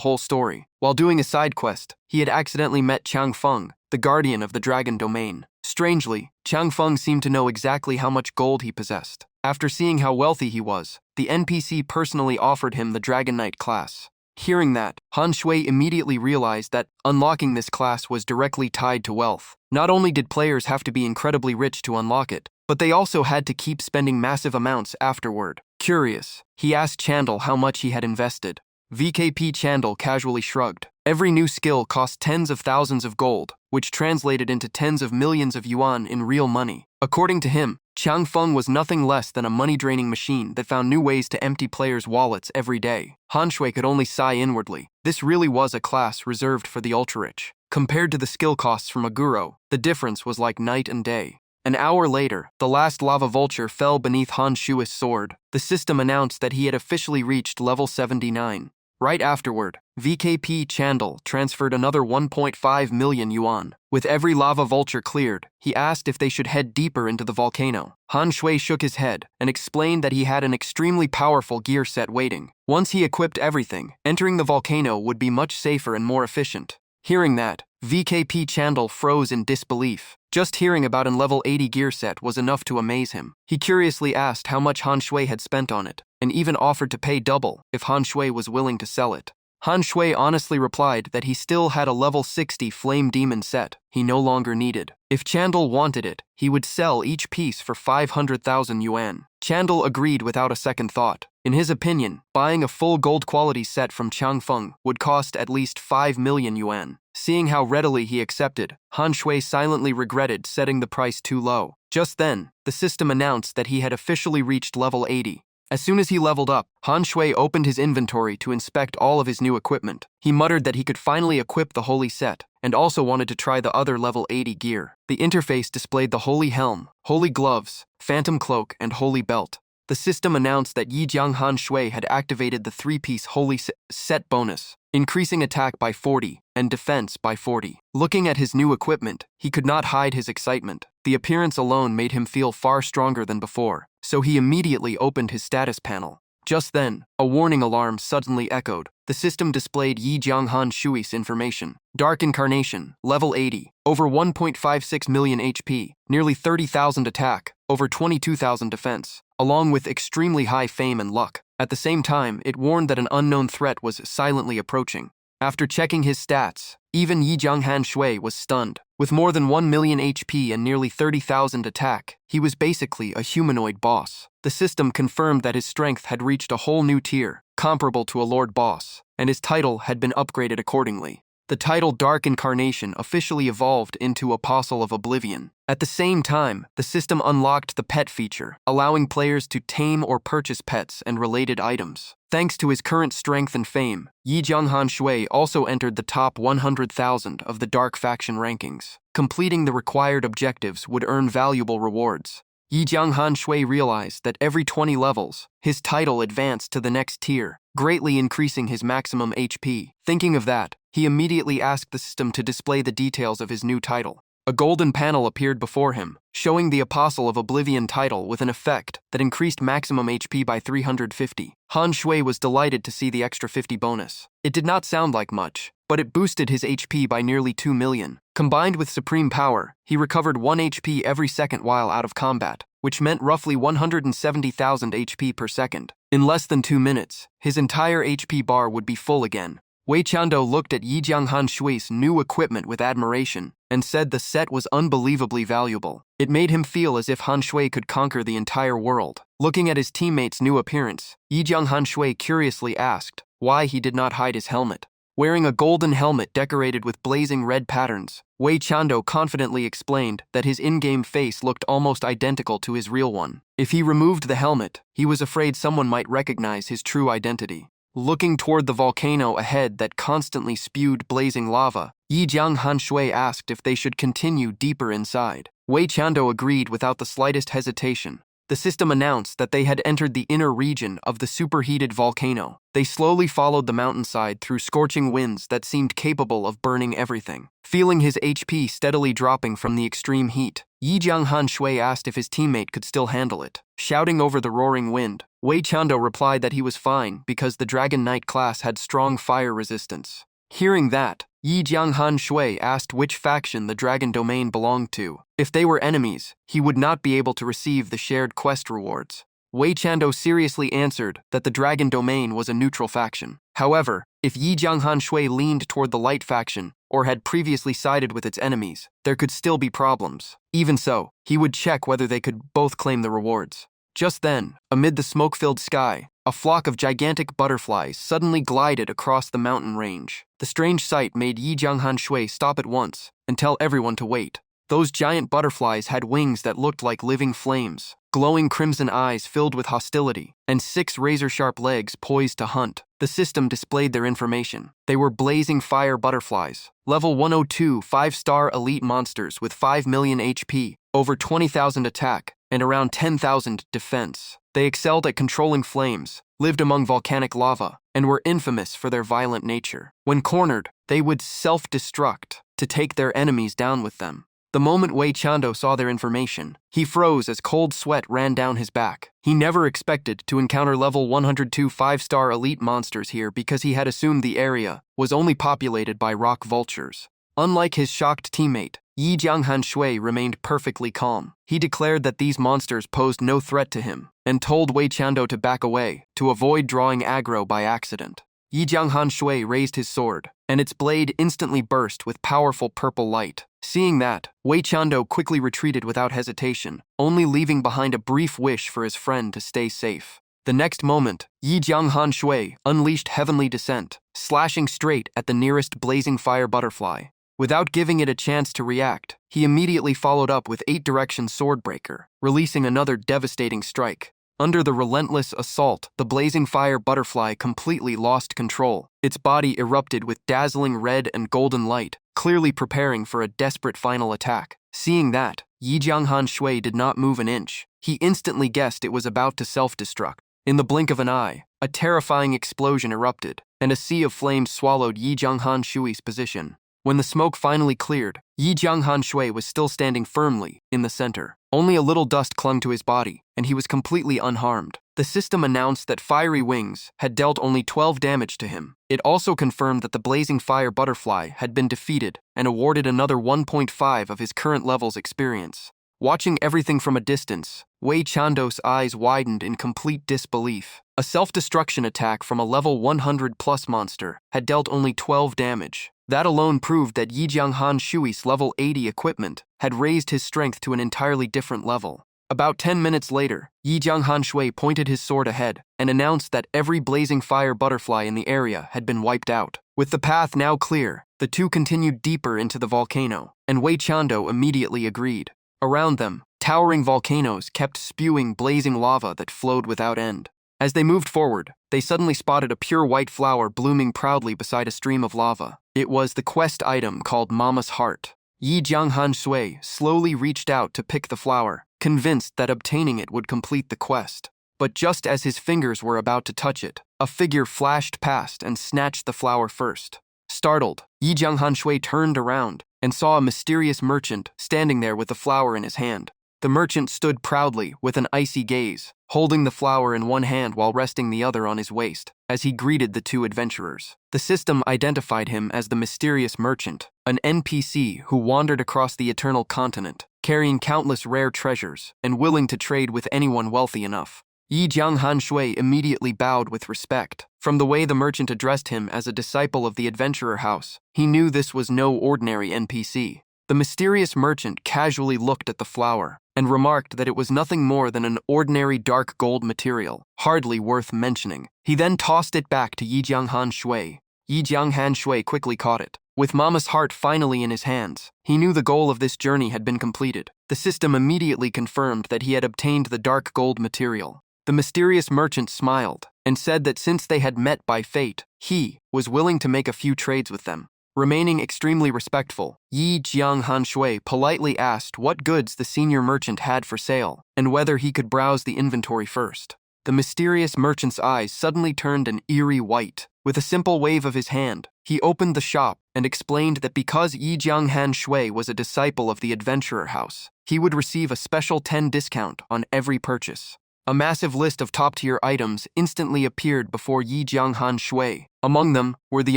whole story. While doing a side quest, he had accidentally met Chang Feng, the guardian of the dragon domain. Strangely, Chang Feng seemed to know exactly how much gold he possessed. After seeing how wealthy he was, the NPC personally offered him the Dragon Knight class. Hearing that, Han Shui immediately realized that unlocking this class was directly tied to wealth. Not only did players have to be incredibly rich to unlock it, but they also had to keep spending massive amounts afterward. Curious, he asked Chandel how much he had invested. VKP Chandel casually shrugged. Every new skill cost tens of thousands of gold, which translated into tens of millions of yuan in real money. According to him, Chang Feng was nothing less than a money-draining machine that found new ways to empty players' wallets every day. Han Shui could only sigh inwardly. This really was a class reserved for the ultra-rich. Compared to the skill costs from Aguro, the difference was like night and day. An hour later, the last lava vulture fell beneath Han Shui's sword. The system announced that he had officially reached level 79. Right afterward, VKP Chandel transferred another 1.5 million yuan. With every lava vulture cleared, he asked if they should head deeper into the volcano. Han Shui shook his head and explained that he had an extremely powerful gear set waiting. Once he equipped everything, entering the volcano would be much safer and more efficient. Hearing that, VKP Chandel froze in disbelief. Just hearing about an level 80 gear set was enough to amaze him. He curiously asked how much Han Shui had spent on it, and even offered to pay double if Han Shui was willing to sell it. Han Shui honestly replied that he still had a level 60 Flame Demon set he no longer needed. If Chandel wanted it, he would sell each piece for 500,000 yuan. Chandel agreed without a second thought. In his opinion, buying a full gold quality set from Chang Feng would cost at least 5 million yuan. Seeing how readily he accepted, Han Shui silently regretted setting the price too low. Just then, the system announced that he had officially reached level 80. As soon as he leveled up, Han Shui opened his inventory to inspect all of his new equipment. He muttered that he could finally equip the holy set, and also wanted to try the other level 80 gear. The interface displayed the holy helm, holy gloves, phantom cloak, and holy belt. The system announced that Yijiang Han Shui had activated the 3-piece holy set bonus, increasing attack by 40 and defense by 40. Looking at his new equipment, he could not hide his excitement. The appearance alone made him feel far stronger than before, so he immediately opened his status panel. Just then, a warning alarm suddenly echoed. The system displayed Yijiang Han Shui's information. Dark Incarnation, level 80, over 1.56 million HP, nearly 30,000 attack, over 22,000 defense, along with extremely high fame and luck. At the same time, it warned that an unknown threat was silently approaching. After checking his stats, even Yijiang Han Shui was stunned. With more than 1 million HP and nearly 30,000 attack, he was basically a humanoid boss. The system confirmed that his strength had reached a whole new tier, comparable to a Lord Boss, and his title had been upgraded accordingly. The title Dark Incarnation officially evolved into Apostle of Oblivion. At the same time, the system unlocked the pet feature, allowing players to tame or purchase pets and related items. Thanks to his current strength and fame, Yijiang Han Shui also entered the top 100,000 of the Dark Faction rankings. Completing the required objectives would earn valuable rewards. Yijiang Han Shui realized that every 20 levels, his title advanced to the next tier, greatly increasing his maximum HP. Thinking of that, he immediately asked the system to display the details of his new title. A golden panel appeared before him, showing the Apostle of Oblivion title with an effect that increased maximum HP by 350. Han Shui was delighted to see the extra 50 bonus. It did not sound like much, but it boosted his HP by nearly 2 million. Combined with supreme power, he recovered 1 HP every second while out of combat, which meant roughly 170,000 HP per second. In less than 2 minutes, his entire HP bar would be full again. Wei Chando looked at Yijiang Han Shui's new equipment with admiration and said the set was unbelievably valuable. It made him feel as if Han Shui could conquer the entire world. Looking at his teammate's new appearance, Yijiang Han Shui curiously asked why he did not hide his helmet. Wearing a golden helmet decorated with blazing red patterns, Wei Chando confidently explained that his in-game face looked almost identical to his real one. If he removed the helmet, he was afraid someone might recognize his true identity. Looking toward the volcano ahead that constantly spewed blazing lava, Yijiang Han Shui asked if they should continue deeper inside. Wei Chando agreed without the slightest hesitation. The system announced that they had entered the inner region of the superheated volcano. They slowly followed the mountainside through scorching winds that seemed capable of burning everything. Feeling his HP steadily dropping from the extreme heat, Yijiang Han Shui asked if his teammate could still handle it. Shouting over the roaring wind, Wei Chando replied that he was fine because the Dragon Knight class had strong fire resistance. Hearing that, Yijiang Han Shui asked which faction the Dragon Domain belonged to. If they were enemies, he would not be able to receive the shared quest rewards. Wei Chando seriously answered that the Dragon Domain was a neutral faction. However, if Yijiang Han Shui leaned toward the Light faction or had previously sided with its enemies, there could still be problems. Even so, he would check whether they could both claim the rewards. Just then, amid the smoke-filled sky, a flock of gigantic butterflies suddenly glided across the mountain range. The strange sight made Yijiang Han Shui stop at once and tell everyone to wait. Those giant butterflies had wings that looked like living flames, glowing crimson eyes filled with hostility, and 6 razor-sharp legs poised to hunt. The system displayed their information. They were blazing fire butterflies, level 102 5-star elite monsters with 5 million HP, over 20,000 attack, and around 10,000 defense. They excelled at controlling flames, lived among volcanic lava, and were infamous for their violent nature. When cornered, they would self-destruct to take their enemies down with them. The moment Wei Chando saw their information, he froze as cold sweat ran down his back. He never expected to encounter level 102 5-star elite monsters here because he had assumed the area was only populated by rock vultures. Unlike his shocked teammate, Yijiang Han Shui remained perfectly calm. He declared that these monsters posed no threat to him and told Wei Chando to back away to avoid drawing aggro by accident. Yijiang Han Shui raised his sword, and its blade instantly burst with powerful purple light. Seeing that, Wei Chando quickly retreated without hesitation, only leaving behind a brief wish for his friend to stay safe. The next moment, Yijiang Han Shui unleashed Heavenly Descent, slashing straight at the nearest blazing fire butterfly. Without giving it a chance to react, he immediately followed up with 8-direction Swordbreaker, releasing another devastating strike. Under the relentless assault, the blazing fire butterfly completely lost control. Its body erupted with dazzling red and golden light, clearly preparing for a desperate final attack. Seeing that, Yijiang Han Shui did not move an inch. He instantly guessed it was about to self-destruct. In the blink of an eye, a terrifying explosion erupted, and a sea of flames swallowed Yijiang Han Shui's position. When the smoke finally cleared, Yijiang Han Shui was still standing firmly in the center. Only a little dust clung to his body, and he was completely unharmed. The system announced that Fiery Wings had dealt only 12 damage to him. It also confirmed that the blazing fire butterfly had been defeated and awarded another 1.5 of his current level's experience. Watching everything from a distance, Wei Chando's eyes widened in complete disbelief. A self-destruction attack from a level 100+ monster had dealt only 12 damage. That alone proved that Yijiang Han Shui's level 80 equipment had raised his strength to an entirely different level. About 10 minutes later, Yijiang Han Shui pointed his sword ahead and announced that every blazing fire butterfly in the area had been wiped out. With the path now clear, the two continued deeper into the volcano, and Wei Chando immediately agreed. Around them, towering volcanoes kept spewing blazing lava that flowed without end. As they moved forward, they suddenly spotted a pure white flower blooming proudly beside a stream of lava. It was the quest item called Mama's Heart. Yijiang Han Shui slowly reached out to pick the flower, convinced that obtaining it would complete the quest. But just as his fingers were about to touch it, a figure flashed past and snatched the flower first. Startled, Yi Jianghan Shui turned around and saw a mysterious merchant standing there with the flower in his hand. The merchant stood proudly with an icy gaze, holding the flower in one hand while resting the other on his waist, as he greeted the two adventurers. The system identified him as the mysterious merchant, an NPC who wandered across the Eternal Continent, carrying countless rare treasures and willing to trade with anyone wealthy enough. Yi Jianghan Shui immediately bowed with respect. From the way the merchant addressed him as a disciple of the adventurer house, he knew this was no ordinary NPC. The mysterious merchant casually looked at the flower and remarked that it was nothing more than an ordinary dark gold material, hardly worth mentioning. He then tossed it back to Yi Jianghan Shui. Yi Jianghan Shui quickly caught it. With Mama's heart finally in his hands, he knew the goal of this journey had been completed. The system immediately confirmed that he had obtained the dark gold material. The mysterious merchant smiled and said that since they had met by fate, he was willing to make a few trades with them. Remaining extremely respectful, Yi Jianghan Shui politely asked what goods the senior merchant had for sale and whether he could browse the inventory first. The mysterious merchant's eyes suddenly turned an eerie white. With a simple wave of his hand, he opened the shop and explained that because Yi Jianghan Shui was a disciple of the adventurer house, he would receive a special 10% discount on every purchase. A massive list of top-tier items instantly appeared before Yi Jianghan Shui. Among them were the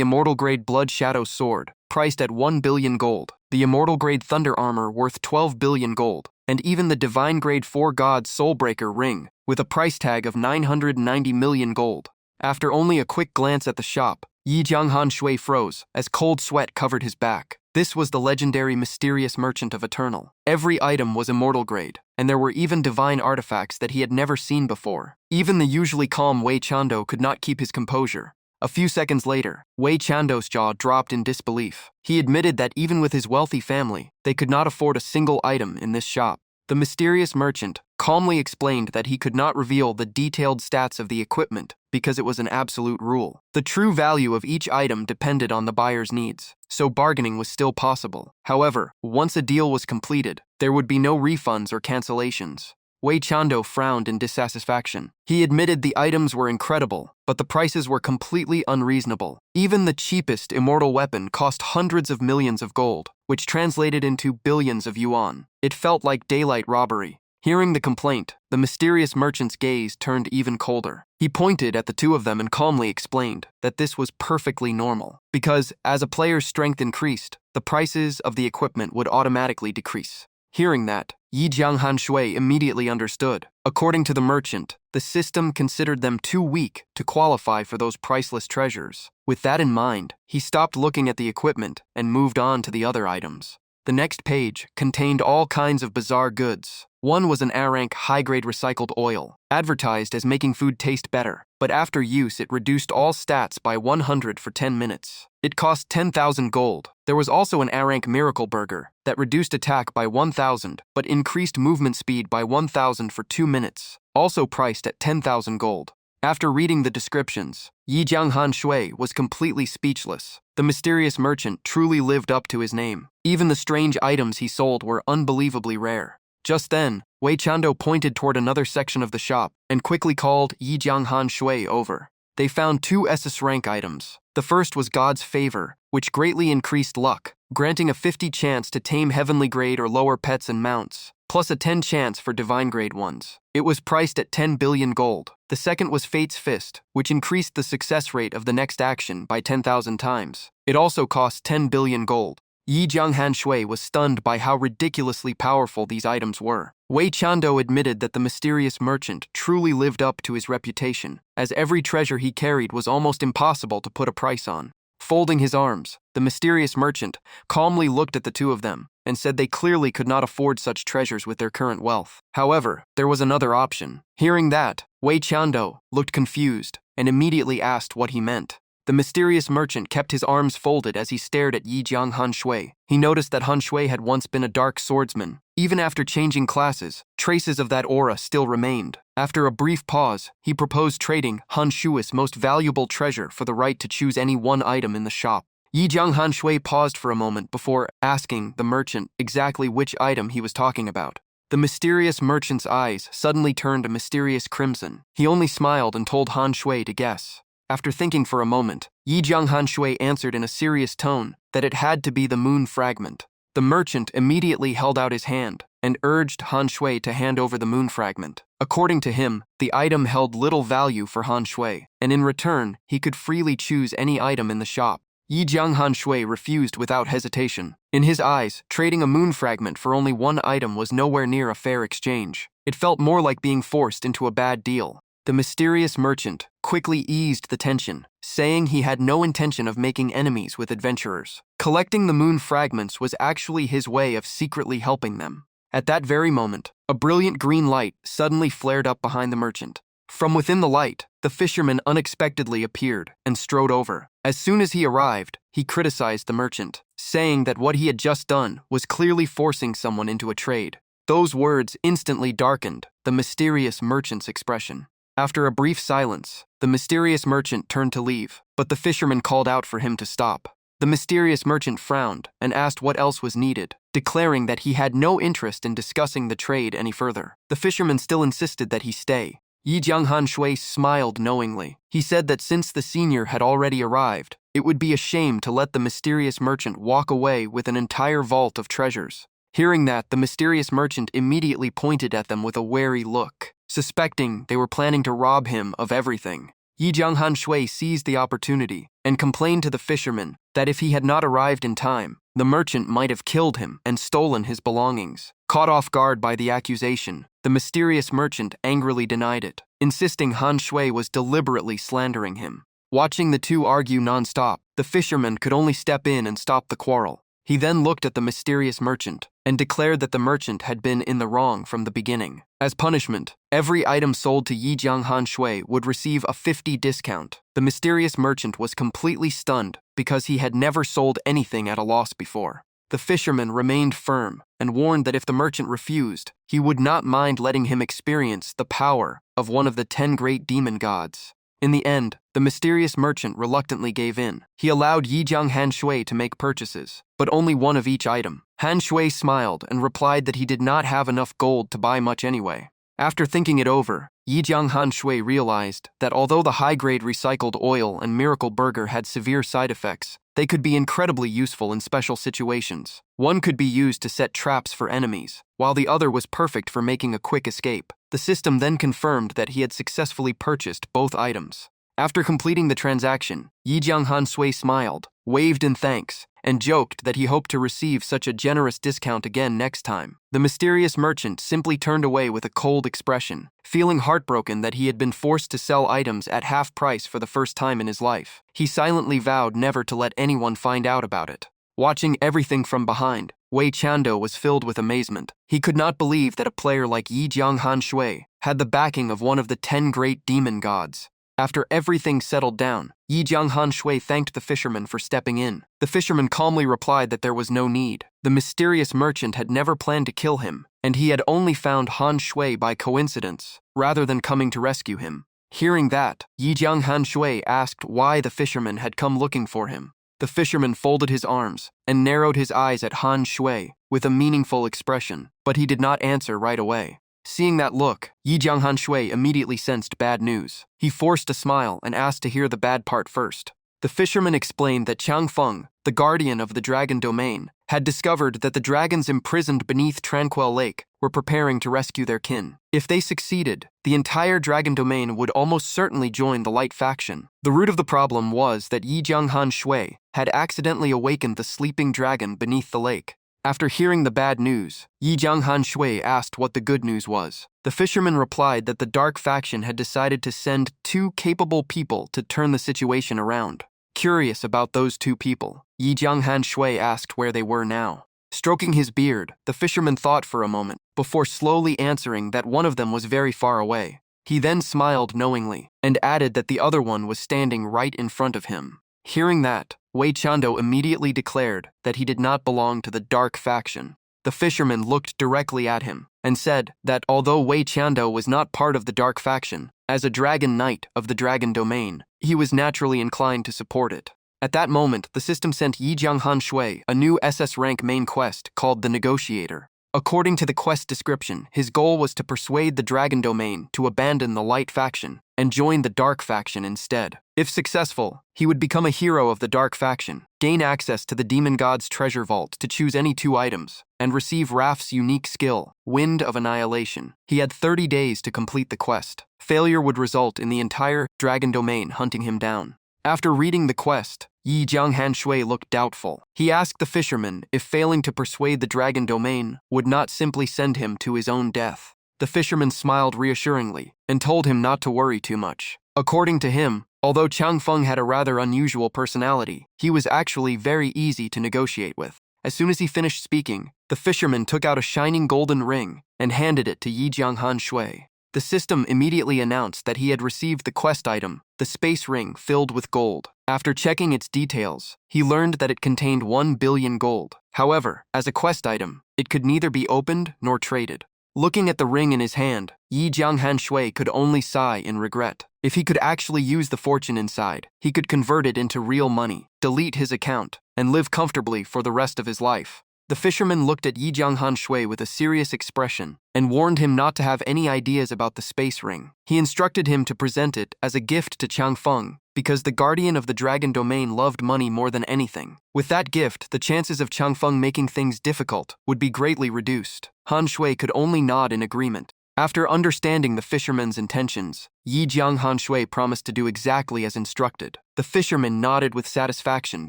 Immortal-grade Blood Shadow Sword, priced at 1 billion gold, the Immortal-grade Thunder Armor worth 12 billion gold, and even the Divine-grade 4 God Soulbreaker Ring, with a price tag of 990 million gold. After only a quick glance at the shop, Yi Jianghan Shui froze as cold sweat covered his back. This was the legendary mysterious merchant of Eternal. Every item was immortal grade, and there were even divine artifacts that he had never seen before. Even the usually calm Wei Chando could not keep his composure. A few seconds later, Wei Chando's jaw dropped in disbelief. He admitted that even with his wealthy family, they could not afford a single item in this shop. The mysterious merchant calmly explained that he could not reveal the detailed stats of the equipment because it was an absolute rule. The true value of each item depended on the buyer's needs, so bargaining was still possible. However, once a deal was completed, there would be no refunds or cancellations. Wei Chando frowned in dissatisfaction. He admitted the items were incredible, but the prices were completely unreasonable. Even the cheapest immortal weapon cost hundreds of millions of gold, which translated into billions of yuan. It felt like daylight robbery. Hearing the complaint, the mysterious merchant's gaze turned even colder. He pointed at the two of them and calmly explained that this was perfectly normal, because as a player's strength increased, the prices of the equipment would automatically decrease. Hearing that, Yi Jianghan Shui immediately understood. According to the merchant, the system considered them too weak to qualify for those priceless treasures. With that in mind, he stopped looking at the equipment and moved on to the other items. The next page contained all kinds of bizarre goods. One was an A-rank high-grade recycled oil, advertised as making food taste better, but after use it reduced all stats by 100 for 10 minutes. It cost 10,000 gold. There was also an A-rank miracle burger that reduced attack by 1,000 but increased movement speed by 1,000 for 2 minutes, also priced at 10,000 gold. After reading the descriptions, Yi Jianghan Shui was completely speechless. The mysterious merchant truly lived up to his name. Even the strange items he sold were unbelievably rare. Just then, Wei Chando pointed toward another section of the shop and quickly called Yi Jianghan Shui over. They found 2 SS rank items. The first was God's Favor, which greatly increased luck, granting a 50 chance to tame heavenly grade or lower pets and mounts, plus a 10 chance for divine grade ones. It was priced at 10 billion gold. The second was Fate's Fist, which increased the success rate of the next action by 10,000 times. It also cost 10 billion gold. Yi Jianghan Shui was stunned by how ridiculously powerful these items were. Wei Chando admitted that the mysterious merchant truly lived up to his reputation, as every treasure he carried was almost impossible to put a price on. Folding his arms, the mysterious merchant calmly looked at the two of them and said they clearly could not afford such treasures with their current wealth. However, there was another option. Hearing that, Wei Chando looked confused and immediately asked what he meant. The mysterious merchant kept his arms folded as he stared at Yi Jianghan Shui. He noticed that Han Shui had once been a dark swordsman. Even after changing classes, traces of that aura still remained. After a brief pause, he proposed trading Han Shui's most valuable treasure for the right to choose any one item in the shop. Yi Jianghan Shui paused for a moment before asking the merchant exactly which item he was talking about. The mysterious merchant's eyes suddenly turned a mysterious crimson. He only smiled and told Han Shui to guess. After thinking for a moment, Yi Jianghan Shui answered in a serious tone that it had to be the moon fragment. The merchant immediately held out his hand and urged Han Shui to hand over the moon fragment. According to him, the item held little value for Han Shui, and in return, he could freely choose any item in the shop. Yi Jianghan Shui refused without hesitation. In his eyes, trading a moon fragment for only one item was nowhere near a fair exchange. It felt more like being forced into a bad deal. The mysterious merchant quickly eased the tension, saying he had no intention of making enemies with adventurers. Collecting the moon fragments was actually his way of secretly helping them. At that very moment, a brilliant green light suddenly flared up behind the merchant. From within the light, the fisherman unexpectedly appeared and strode over. As soon as he arrived, he criticized the merchant, saying that what he had just done was clearly forcing someone into a trade. Those words instantly darkened the mysterious merchant's expression. After a brief silence, the mysterious merchant turned to leave, but the fisherman called out for him to stop. The mysterious merchant frowned and asked what else was needed, declaring that he had no interest in discussing the trade any further. The fisherman still insisted that he stay. Yi Jianghan Shui smiled knowingly. He said that since the senior had already arrived, it would be a shame to let the mysterious merchant walk away with an entire vault of treasures. Hearing that, the mysterious merchant immediately pointed at them with a wary look, suspecting they were planning to rob him of everything. Yi Jianghan Shui seized the opportunity and complained to the fisherman that if he had not arrived in time, the merchant might have killed him and stolen his belongings. Caught off guard by the accusation, the mysterious merchant angrily denied it, insisting Han Shui was deliberately slandering him. Watching the two argue non-stop, the fisherman could only step in and stop the quarrel. He then looked at the mysterious merchant and declared that the merchant had been in the wrong from the beginning. As punishment, every item sold to Yi Jianghan Shui would receive a 50% discount. The mysterious merchant was completely stunned because he had never sold anything at a loss before. The fisherman remained firm and warned that if the merchant refused, he would not mind letting him experience the power of one of the 10 great demon gods. In the end, the mysterious merchant reluctantly gave in. He allowed Yi Jianghan Shui to make purchases, but only one of each item. Han Shui smiled and replied that he did not have enough gold to buy much anyway. After thinking it over, Yi Jianghan Shui realized that although the high-grade recycled oil and miracle burger had severe side effects, they could be incredibly useful in special situations. One could be used to set traps for enemies, while the other was perfect for making a quick escape. The system then confirmed that he had successfully purchased both items. After completing the transaction, Yi Jianghan Shui smiled, waved in thanks, and joked that he hoped to receive such a generous discount again next time. The mysterious merchant simply turned away with a cold expression, feeling heartbroken that he had been forced to sell items at half price for the first time in his life. He silently vowed never to let anyone find out about it. Watching everything from behind, Wei Chando was filled with amazement. He could not believe that a player like Yi Jianghan Shui had the backing of one of the 10 great demon gods. After everything settled down, Yi Jianghan Shui thanked the fisherman for stepping in. The fisherman calmly replied that there was no need. The mysterious merchant had never planned to kill him, and he had only found Han Shui by coincidence, rather than coming to rescue him. Hearing that, Yi Jianghan Shui asked why the fisherman had come looking for him. The fisherman folded his arms and narrowed his eyes at Han Shui with a meaningful expression, but he did not answer right away. Seeing that look, Yi Jianghan Shui immediately sensed bad news. He forced a smile and asked to hear the bad part first. The fisherman explained that Chang Feng, the guardian of the dragon domain, had discovered that the dragons imprisoned beneath Tranquil Lake were preparing to rescue their kin. If they succeeded, the entire dragon domain would almost certainly join the light faction. The root of the problem was that Yi Jianghan Shui had accidentally awakened the sleeping dragon beneath the lake. After hearing the bad news, Yi Jianghan Shui asked what the good news was. The fisherman replied that the dark faction had decided to send 2 capable people to turn the situation around. Curious about those 2 people, Yi Jianghan Shui asked where they were now. Stroking his beard, the fisherman thought for a moment, before slowly answering that one of them was very far away. He then smiled knowingly, and added that the other one was standing right in front of him. Hearing that, Wei Chando immediately declared that he did not belong to the dark faction. The fisherman looked directly at him and said that although Wei Chando was not part of the dark faction, as a dragon knight of the dragon domain, he was naturally inclined to support it. At that moment, the system sent Yi Jianghan Shui a new SS rank main quest called the Negotiator. According to the quest description, his goal was to persuade the dragon domain to abandon the light faction and join the dark faction instead. If successful, he would become a hero of the dark faction, gain access to the demon god's treasure vault to choose any 2 items, and receive Raf's unique skill, Wind of Annihilation. He had 30 days to complete the quest. Failure would result in the entire dragon domain hunting him down. After reading the quest, Yi Jianghan Shui looked doubtful. He asked the fisherman if failing to persuade the dragon domain would not simply send him to his own death. The fisherman smiled reassuringly and told him not to worry too much. According to him, although Chang Feng had a rather unusual personality, he was actually very easy to negotiate with. As soon as he finished speaking, the fisherman took out a shining golden ring and handed it to Yi Jianghan Shui. The system immediately announced that he had received the quest item, the space ring filled with gold. After checking its details, he learned that it contained 1 billion gold. However, as a quest item, it could neither be opened nor traded. Looking at the ring in his hand, Yi Jianghan Shui could only sigh in regret. If he could actually use the fortune inside, he could convert it into real money, delete his account, and live comfortably for the rest of his life. The fisherman looked at Yi Jianghan Shui with a serious expression and warned him not to have any ideas about the space ring. He instructed him to present it as a gift to Chang Feng because the guardian of the dragon domain loved money more than anything. With that gift, the chances of Chang Feng making things difficult would be greatly reduced. Han Shui could only nod in agreement. After understanding the fisherman's intentions, Yi Jianghan Shui promised to do exactly as instructed. The fisherman nodded with satisfaction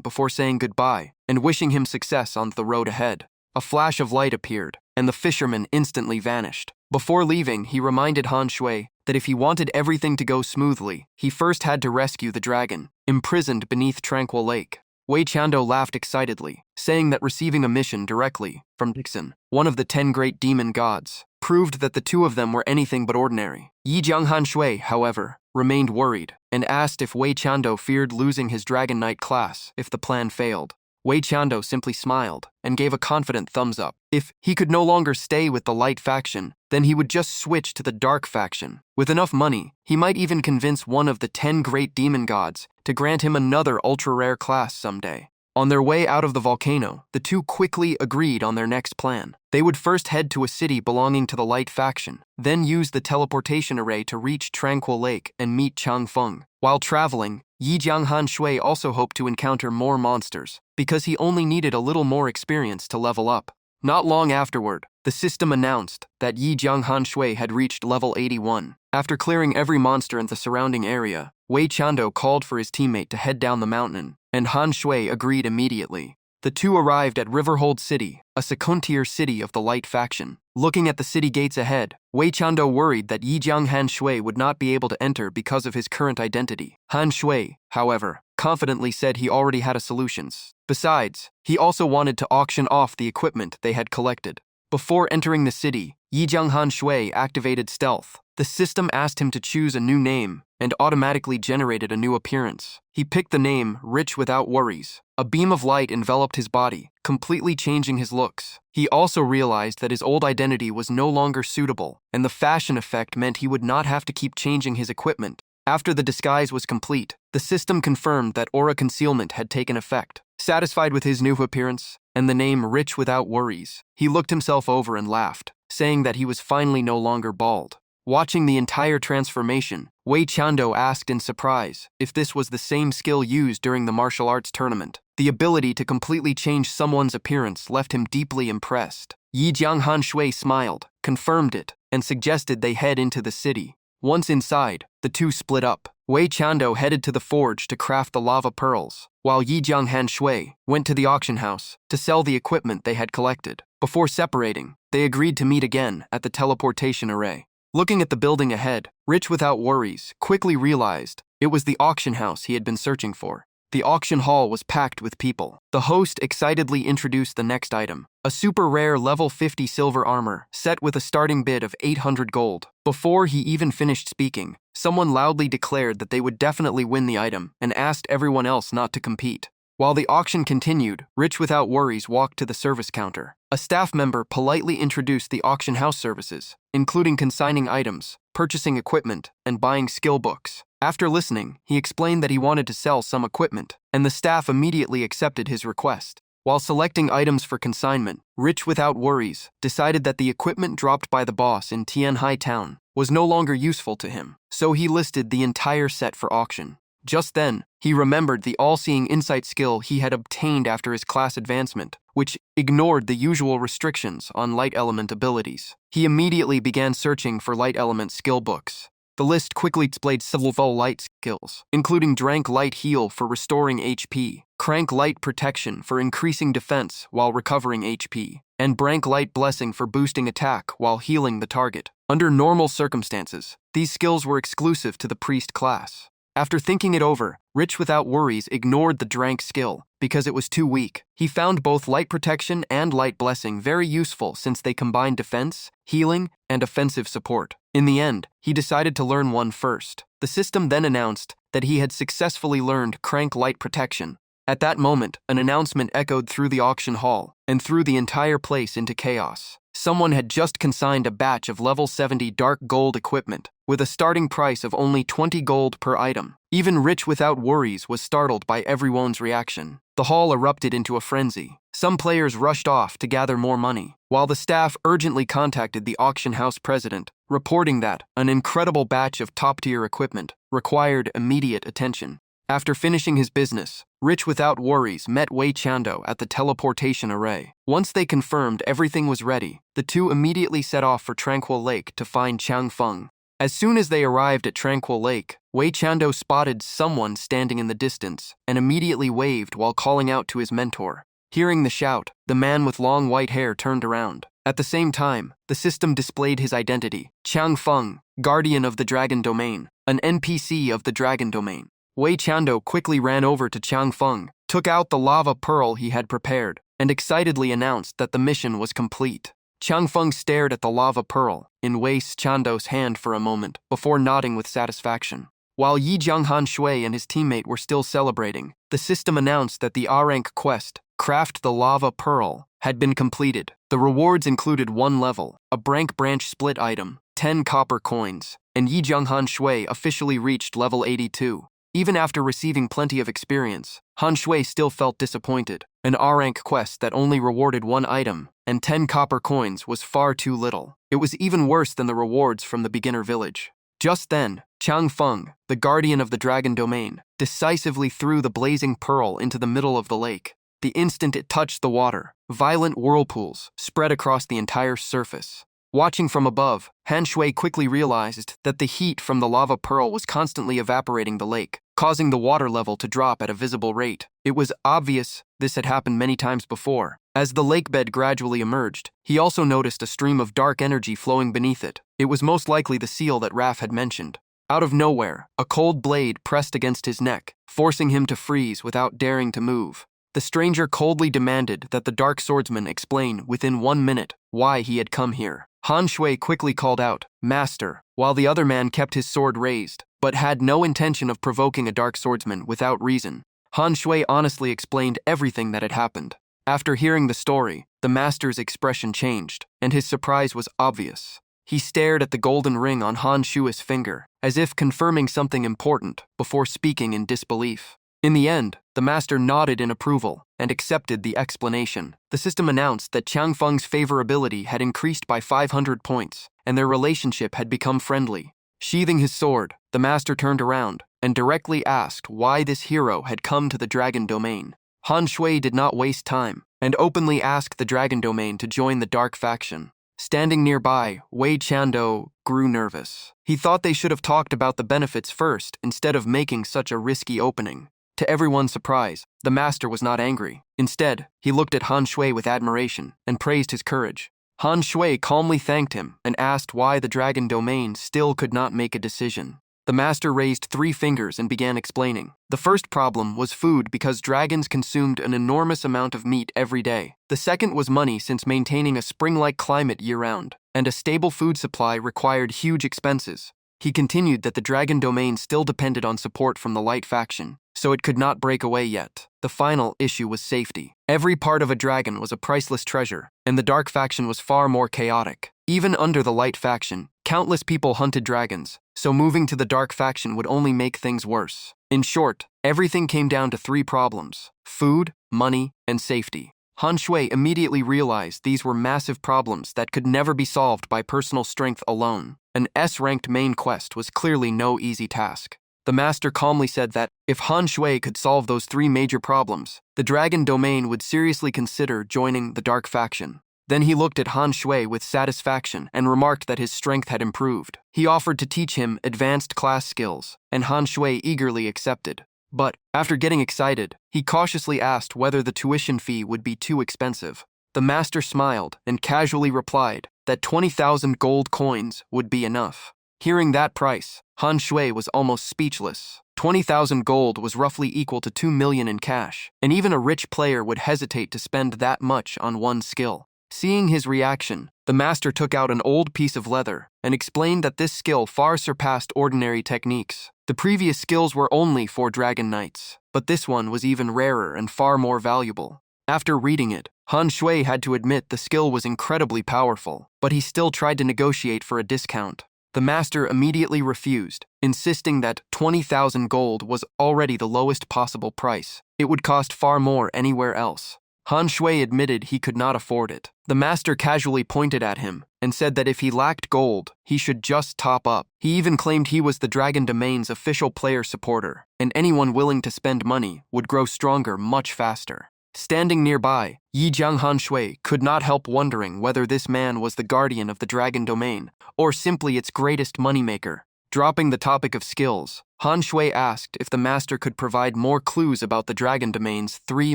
before saying goodbye and wishing him success on the road ahead. A flash of light appeared, and the fisherman instantly vanished. Before leaving, he reminded Han Shui that if he wanted everything to go smoothly, he first had to rescue the dragon, imprisoned beneath Tranquil Lake. Wei Chando laughed excitedly, saying that receiving a mission directly from Dixon, one of the 10 great demon gods, proved that the 2 of them were anything but ordinary. Yi Jianghan Shui, however, remained worried and asked if Wei Chando feared losing his Dragon Knight class if the plan failed. Wei Chando simply smiled and gave a confident thumbs up. If he could no longer stay with the light faction, then he would just switch to the dark faction. With enough money, he might even convince one of the 10 great demon gods to grant him another ultra-rare class someday. On their way out of the volcano, the 2 quickly agreed on their next plan. They would first head to a city belonging to the light faction, then use the teleportation array to reach Tranquil Lake and meet Chang Feng. While traveling, Yi Jianghan Shui also hoped to encounter more monsters, because he only needed a little more experience to level up. Not long afterward, the system announced that Yi Jianghan Shui had reached level 81. After clearing every monster in the surrounding area, Wei Chando called for his teammate to head down the mountain, and Han Shui agreed immediately. The 2 arrived at Riverhold City, a second-tier city of the light faction. Looking at the city gates ahead, Wei Chando worried that Yi Jianghan Shui would not be able to enter because of his current identity. Han Shui, however, confidently said he already had a solution. Besides, he also wanted to auction off the equipment they had collected. Before entering the city, Yi Jianghan Shui activated stealth. The system asked him to choose a new name and automatically generated a new appearance. He picked the name Rich Without Worries. A beam of light enveloped his body, completely changing his looks. He also realized that his old identity was no longer suitable, and the fashion effect meant he would not have to keep changing his equipment. After the disguise was complete, the system confirmed that aura concealment had taken effect. Satisfied with his new appearance and the name Rich Without Worries, he looked himself over and laughed, saying that he was finally no longer bald. Watching the entire transformation, Wei Chando asked in surprise if this was the same skill used during the martial arts tournament. The ability to completely change someone's appearance left him deeply impressed. Yi Jianghan Shui smiled, confirmed it, and suggested they head into the city. Once inside, the 2 split up. Wei Chando headed to the forge to craft the lava pearls, while Yi Jianghan Shui went to the auction house to sell the equipment they had collected. Before separating, they agreed to meet again at the teleportation array. Looking at the building ahead, Rich Without Worries quickly realized it was the auction house he had been searching for. The auction hall was packed with people. The host excitedly introduced the next item, a super rare level 50 silver armor set with a starting bid of 800 gold. Before he even finished speaking, someone loudly declared that they would definitely win the item and asked everyone else not to compete. While the auction continued, Rich Without Worries walked to the service counter. A staff member politely introduced the auction house services, including consigning items, purchasing equipment, and buying skill books. After listening, he explained that he wanted to sell some equipment, and the staff immediately accepted his request. While selecting items for consignment, Rich Without Worries decided that the equipment dropped by the boss in Tianhai Town was no longer useful to him, so he listed the entire set for auction. Just then, he remembered the all-seeing insight skill he had obtained after his class advancement, which ignored the usual restrictions on light element abilities. He immediately began searching for light element skill books. The list quickly displayed several light skills, including Drank Light Heal for restoring HP, Crank Light Protection for increasing defense while recovering HP, and Brank Light Blessing for boosting attack while healing the target. Under normal circumstances, these skills were exclusive to the priest class. After thinking it over, Rich Without Worries ignored the Drank skill because it was too weak. He found both Light Protection and Light Blessing very useful since they combined defense, healing, and offensive support. In the end, he decided to learn one first. The system then announced that he had successfully learned Crank Light Protection. At that moment, an announcement echoed through the auction hall and threw the entire place into chaos. Someone had just consigned a batch of level 70 dark gold equipment with a starting price of only 20 gold per item. Even Rich Without Worries was startled by everyone's reaction. The hall erupted into a frenzy. Some players rushed off to gather more money, while the staff urgently contacted the auction house president, reporting that an incredible batch of top-tier equipment required immediate attention. After finishing his business, Rich Without Worries met Wei Chando at the teleportation array. Once they confirmed everything was ready, the two immediately set off for Tranquil Lake to find Chang Feng. As soon as they arrived at Tranquil Lake, Wei Chando spotted someone standing in the distance and immediately waved while calling out to his mentor. Hearing the shout, the man with long white hair turned around. At the same time, the system displayed his identity: Chang Feng, Guardian of the Dragon Domain, an NPC of the Dragon Domain. Wei Chando quickly ran over to Chang Feng, took out the lava pearl he had prepared, and excitedly announced that the mission was complete. Chang Feng stared at the lava pearl in Wei Chando's hand for a moment before nodding with satisfaction. While Yi Jianghan Shui and his teammate were still celebrating, the system announced that the A-rank quest, Craft the Lava Pearl, had been completed. The rewards included 1 level, a Brank Branch Split item, 10 copper coins, and Yi Jianghan Shui officially reached level 82. Even after receiving plenty of experience, Han Shui still felt disappointed. An A-rank quest that only rewarded 1 item and 10 copper coins was far too little. It was even worse than the rewards from the beginner village. Just then, Chang Feng, the guardian of the Dragon Domain, decisively threw the blazing pearl into the middle of the lake. The instant it touched the water, violent whirlpools spread across the entire surface. Watching from above, Han Shui quickly realized that the heat from the lava pearl was constantly evaporating the lake, causing the water level to drop at a visible rate. It was obvious this had happened many times before. As the lake bed gradually emerged, he also noticed a stream of dark energy flowing beneath it. It was most likely the seal that Raph had mentioned. Out of nowhere, a cold blade pressed against his neck, forcing him to freeze without daring to move. The stranger coldly demanded that the Dark Swordsman explain within 1 minute why he had come here. Han Shui quickly called out, "Master," while the other man kept his sword raised, but had no intention of provoking a Dark Swordsman without reason. Han Shui honestly explained everything that had happened. After hearing the story, the master's expression changed, and his surprise was obvious. He stared at the golden ring on Han Shui's finger, as if confirming something important, before speaking in disbelief. In the end, the master nodded in approval and accepted the explanation. The system announced that Chang Feng's favorability had increased by 500 points, and their relationship had become friendly. Sheathing his sword, the master turned around and directly asked why this hero had come to the Dragon Domain. Han Shui did not waste time and openly asked the Dragon Domain to join the Dark Faction. Standing nearby, Wei Chando grew nervous. He thought they should have talked about the benefits first instead of making such a risky opening. To everyone's surprise, the master was not angry. Instead, he looked at Han Shui with admiration and praised his courage. Han Shui calmly thanked him and asked why the Dragon Domain still could not make a decision. The master raised 3 fingers and began explaining. The first problem was food because dragons consumed an enormous amount of meat every day. The second was money since maintaining a spring-like climate year-round, and a stable food supply required huge expenses. He continued that the Dragon Domain still depended on support from the Light Faction, so it could not break away yet. The final issue was safety. Every part of a dragon was a priceless treasure, and the Dark Faction was far more chaotic. Even under the Light Faction, countless people hunted dragons, so moving to the Dark Faction would only make things worse. In short, Everything came down to three problems: food, money, and safety. Han Shui immediately realized these were massive problems that could never be solved by personal strength alone. An S-ranked main quest was clearly no easy task. The master calmly said that if Han Shui could solve those three major problems, the dragon domain would seriously consider joining the dark faction. Then he looked at Han Shui with satisfaction and remarked that his strength had improved. He offered to teach him advanced class skills, and Han Shui eagerly accepted. But, after getting excited, he cautiously asked whether the tuition fee would be too expensive. The master smiled and casually replied that 20,000 gold coins would be enough. Hearing that price, Han Shui was almost speechless. 20,000 gold was roughly equal to 2 million in cash, and even a rich player would hesitate to spend that much on one skill. Seeing his reaction, the master took out an old piece of leather and explained that this skill far surpassed ordinary techniques. The previous skills were only for dragon knights, but this one was even rarer and far more valuable. After reading it, Han Shui had to admit the skill was incredibly powerful, but he still tried to negotiate for a discount. The master immediately refused, insisting that 20,000 gold was already the lowest possible price. It would cost far more anywhere else. Han Shui admitted he could not afford it. The master casually pointed at him and said that if he lacked gold, he should just top up. He even claimed he was the Dragon Domain's official player supporter, and anyone willing to spend money would grow stronger much faster. Standing nearby, Yijiang Han Shui could not help wondering whether this man was the guardian of the Dragon Domain, or simply its greatest moneymaker. Dropping the topic of skills, Han Shui asked if the master could provide more clues about the Dragon Domain's three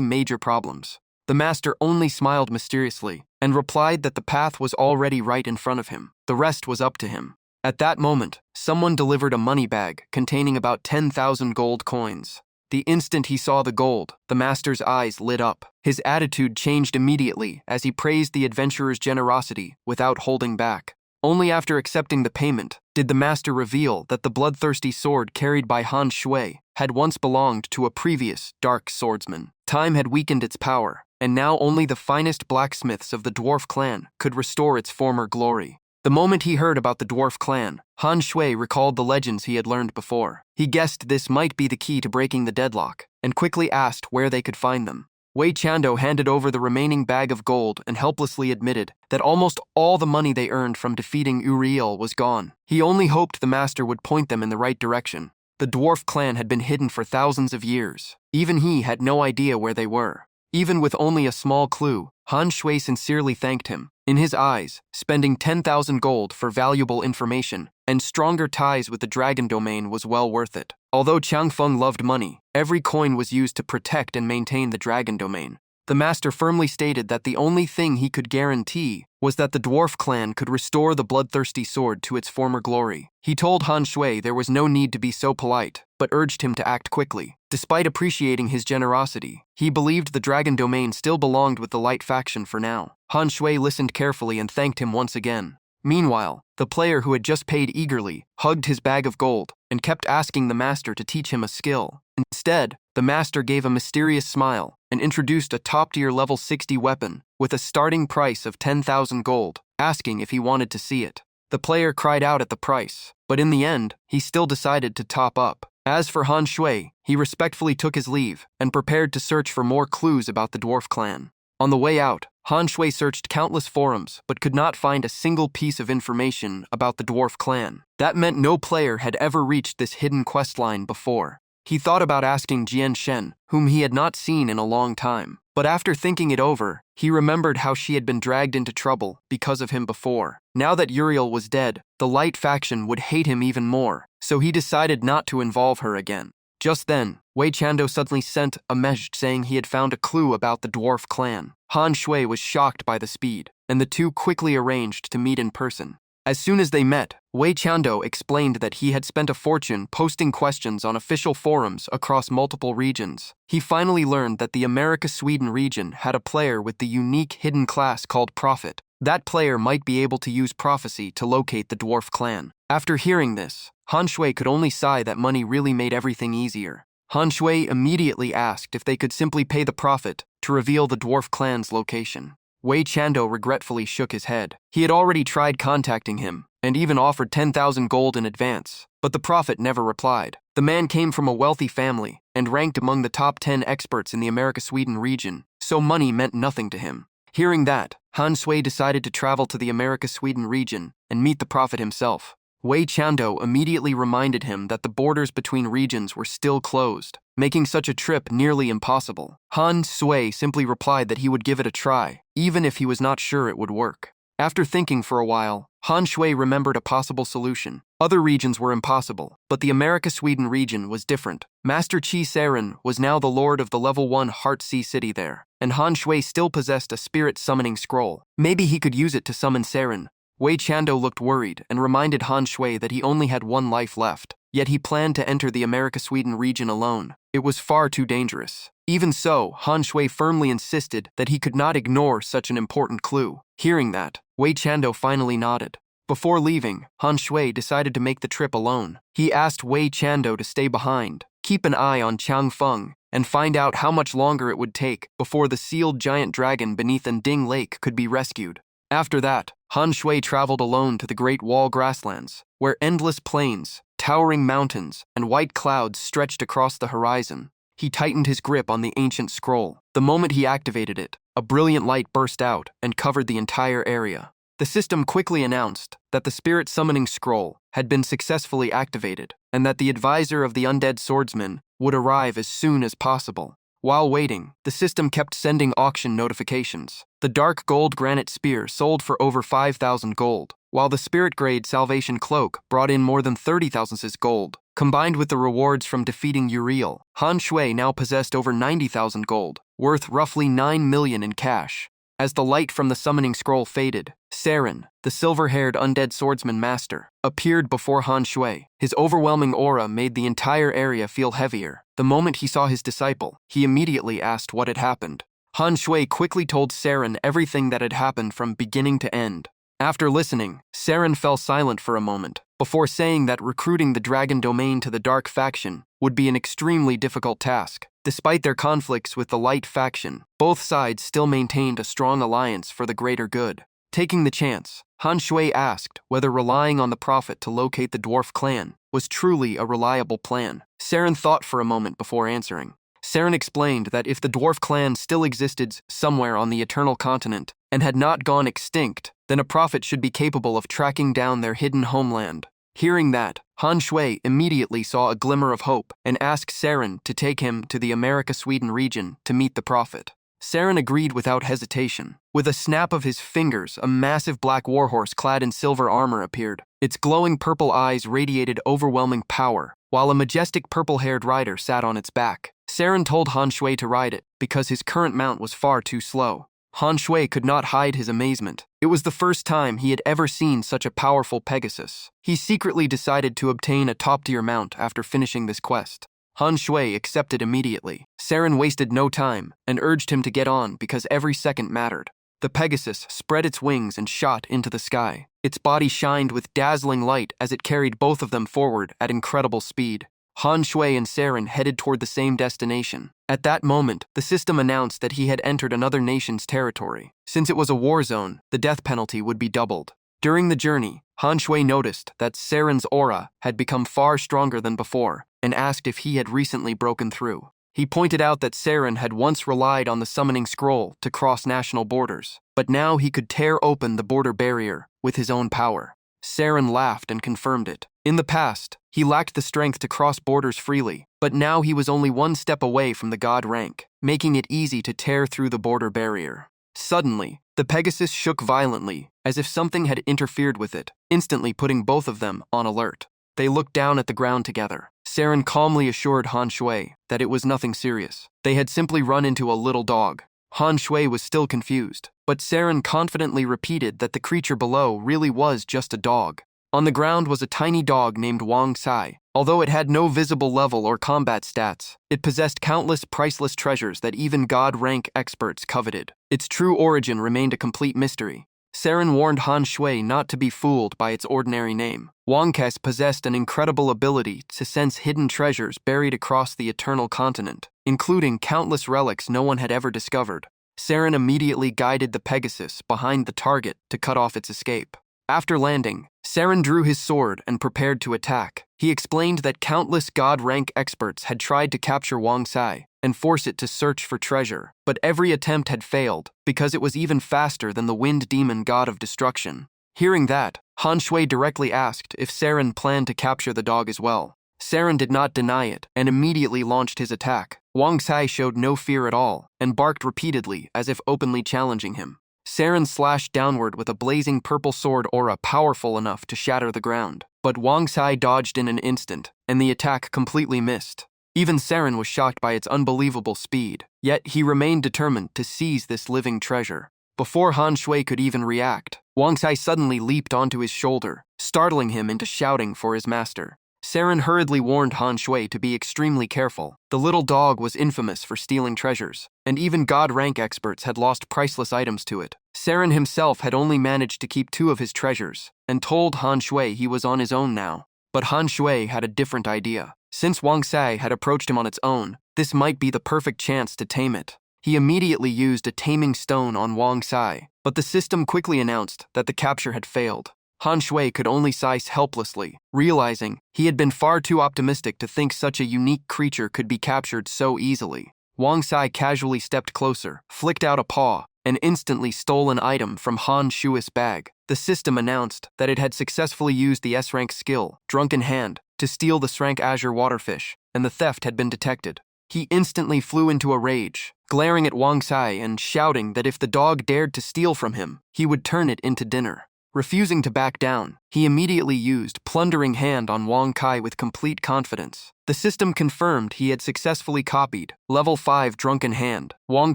major problems. The master only smiled mysteriously and replied that the path was already right in front of him. The rest was up to him. At that moment, someone delivered a money bag containing about 10,000 gold coins. The instant he saw the gold, the master's eyes lit up. His attitude changed immediately as he praised the adventurer's generosity without holding back. Only after accepting the payment did the master reveal that the bloodthirsty sword carried by Han Shui had once belonged to a previous dark swordsman. Time had weakened its power, and now only the finest blacksmiths of the dwarf clan could restore its former glory. The moment he heard about the dwarf clan, Han Shui recalled the legends he had learned before. He guessed this might be the key to breaking the deadlock, and quickly asked where they could find them. Wei Chando handed over the remaining bag of gold and helplessly admitted that almost all the money they earned from defeating Uriel was gone. He only hoped the master would point them in the right direction. The dwarf clan had been hidden for thousands of years. Even he had no idea where they were. Even with only a small clue, Han Shui sincerely thanked him. In his eyes, spending 10,000 gold for valuable information and stronger ties with the Dragon Domain was well worth it. Although Chang Feng loved money, every coin was used to protect and maintain the Dragon Domain. The master firmly stated that the only thing he could guarantee was that the dwarf clan could restore the bloodthirsty sword to its former glory. He told Han Shui there was no need to be so polite, but urged him to act quickly. Despite appreciating his generosity, he believed the Dragon Domain still belonged with the Light faction for now. Han Shui listened carefully and thanked him once again. Meanwhile, the player who had just paid eagerly hugged his bag of gold and kept asking the master to teach him a skill. Instead, the master gave a mysterious smile and introduced a top-tier level 60 weapon with a starting price of 10,000 gold, asking if he wanted to see it. The player cried out at the price, but in the end, he still decided to top up. As for Han Shui, he respectfully took his leave and prepared to search for more clues about the dwarf clan. On the way out, Han Shui searched countless forums but could not find a single piece of information about the dwarf clan. That meant no player had ever reached this hidden questline before. He thought about asking Jian Shen, whom he had not seen in a long time. But after thinking it over, he remembered how she had been dragged into trouble because of him before. Now that Uriel was dead, the Light faction would hate him even more, so he decided not to involve her again. Just then, Wei Chando suddenly sent a message saying he had found a clue about the dwarf clan. Han Shui was shocked by the speed, and the two quickly arranged to meet in person. As soon as they met, Wei Chando explained that he had spent a fortune posting questions on official forums across multiple regions. He finally learned that the America-Sweden region had a player with the unique hidden class called Prophet. That player might be able to use prophecy to locate the dwarf clan. After hearing this, Han Shui could only sigh that money really made everything easier. Han Shui immediately asked if they could simply pay the Prophet to reveal the dwarf clan's location. Wei Chando regretfully shook his head. He had already tried contacting him, and even offered 10,000 gold in advance. But the prophet never replied. The man came from a wealthy family and ranked among the top 10 experts in the America-Sweden region, so money meant nothing to him. Hearing that, Han Shui decided to travel to the America-Sweden region and meet the prophet himself. Wei Chando immediately reminded him that the borders between regions were still closed, making such a trip nearly impossible. Han Sui simply replied that he would give it a try, even if he was not sure it would work. After thinking for a while, Han Shui remembered a possible solution. Other regions were impossible, but the America-Sweden region was different. Master Qi Saren was now the lord of the level 1 Heart Sea city there, and Han Shui still possessed a spirit summoning scroll. Maybe he could use it to summon Saren. Wei Chando looked worried and reminded Han Shui that he only had one life left, yet he planned to enter the America-Sweden region alone. It was far too dangerous. Even so, Han Shui firmly insisted that he could not ignore such an important clue. Hearing that, Wei Chando finally nodded. Before leaving, Han Shui decided to make the trip alone. He asked Wei Chando to stay behind, keep an eye on Chang Feng, and find out how much longer it would take before the sealed giant dragon beneath Anding Lake could be rescued. After that, Han Shui traveled alone to the Great Wall grasslands, where endless plains, towering mountains, and white clouds stretched across the horizon. He tightened his grip on the ancient scroll. The moment he activated it, a brilliant light burst out and covered the entire area. The system quickly announced that the spirit summoning scroll had been successfully activated and that the advisor of the undead swordsman would arrive as soon as possible. While waiting, the system kept sending auction notifications. The dark gold granite spear sold for over 5,000 gold, while the spirit-grade salvation cloak brought in more than 30,000 gold. Combined with the rewards from defeating Uriel, Han Shui now possessed over 90,000 gold, worth roughly 9 million in cash. As the light from the summoning scroll faded, Saren, the silver-haired undead swordsman master, appeared before Han Shui. His overwhelming aura made the entire area feel heavier. The moment he saw his disciple, he immediately asked what had happened. Han Shui quickly told Saren everything that had happened from beginning to end. After listening, Saren fell silent for a moment, before saying that recruiting the dragon domain to the dark faction would be an extremely difficult task. Despite their conflicts with the light faction, both sides still maintained a strong alliance for the greater good. Taking the chance, Han Shui asked whether relying on the prophet to locate the dwarf clan was truly a reliable plan. Saren thought for a moment before answering. Saren explained that if the dwarf clan still existed somewhere on the Eternal Continent and had not gone extinct, then a prophet should be capable of tracking down their hidden homeland. Hearing that, Han Shui immediately saw a glimmer of hope and asked Saren to take him to the America-Sweden region to meet the prophet. Saren agreed without hesitation. With a snap of his fingers, a massive black warhorse clad in silver armor appeared. Its glowing purple eyes radiated overwhelming power, while a majestic purple-haired rider sat on its back. Saren told Han Shui to ride it because his current mount was far too slow. Han Shui could not hide his amazement. It was the first time he had ever seen such a powerful Pegasus. He secretly decided to obtain a top-tier mount after finishing this quest. Han Shui accepted immediately. Saren wasted no time and urged him to get on because every second mattered. The Pegasus spread its wings and shot into the sky. Its body shined with dazzling light as it carried both of them forward at incredible speed. Han Shui and Saren headed toward the same destination. At that moment, the system announced that he had entered another nation's territory. Since it was a war zone, the death penalty would be doubled. During the journey, Han Shui noticed that Saren's aura had become far stronger than before and asked if he had recently broken through. He pointed out that Saren had once relied on the summoning scroll to cross national borders, but now he could tear open the border barrier with his own power. Saren laughed and confirmed it. In the past, he lacked the strength to cross borders freely, but now he was only one step away from the god rank, making it easy to tear through the border barrier. Suddenly, the Pegasus shook violently, as if something had interfered with it, instantly putting both of them on alert. They looked down at the ground together. Saren calmly assured Han Shui that it was nothing serious. They had simply run into a little dog. Han Shui was still confused, but Saren confidently repeated that the creature below really was just a dog. On the ground was a tiny dog named Wang Sai. Although it had no visible level or combat stats, it possessed countless priceless treasures that even god-rank experts coveted. Its true origin remained a complete mystery. Saren warned Han Shui not to be fooled by its ordinary name. Wangkes possessed an incredible ability to sense hidden treasures buried across the Eternal Continent, including countless relics no one had ever discovered. Saren immediately guided the Pegasus behind the target to cut off its escape. After landing, Saren drew his sword and prepared to attack. He explained that countless god-rank experts had tried to capture Wang Sai and force it to search for treasure, but every attempt had failed because it was even faster than the wind demon god of destruction. Hearing that, Han Shui directly asked if Saren planned to capture the dog as well. Saren did not deny it and immediately launched his attack. Wang Sai showed no fear at all and barked repeatedly as if openly challenging him. Saren slashed downward with a blazing purple sword aura powerful enough to shatter the ground, but Wang Sai dodged in an instant, and the attack completely missed. Even Saren was shocked by its unbelievable speed, yet he remained determined to seize this living treasure. Before Han Shui could even react, Wang Sai suddenly leaped onto his shoulder, startling him into shouting for his master. Saren hurriedly warned Han Shui to be extremely careful. The little dog was infamous for stealing treasures, and even god-rank experts had lost priceless items to it. Saren himself had only managed to keep 2 of his treasures, and told Han Shui he was on his own now. But Han Shui had a different idea. Since Wang Sai had approached him on its own, this might be the perfect chance to tame it. He immediately used a taming stone on Wang Sai, but the system quickly announced that the capture had failed. Han Shui could only sigh helplessly, realizing he had been far too optimistic to think such a unique creature could be captured so easily. Wang Sai casually stepped closer, flicked out a paw, and instantly stole an item from Han Shui's bag. The system announced that it had successfully used the S-rank skill, Drunken Hand, to steal the S-rank azure waterfish, and the theft had been detected. He instantly flew into a rage, glaring at Wang Sai and shouting that if the dog dared to steal from him, he would turn it into dinner. Refusing to back down, he immediately used Plundering Hand on Wang Kai with complete confidence. The system confirmed he had successfully copied Level 5 Drunken Hand, Wang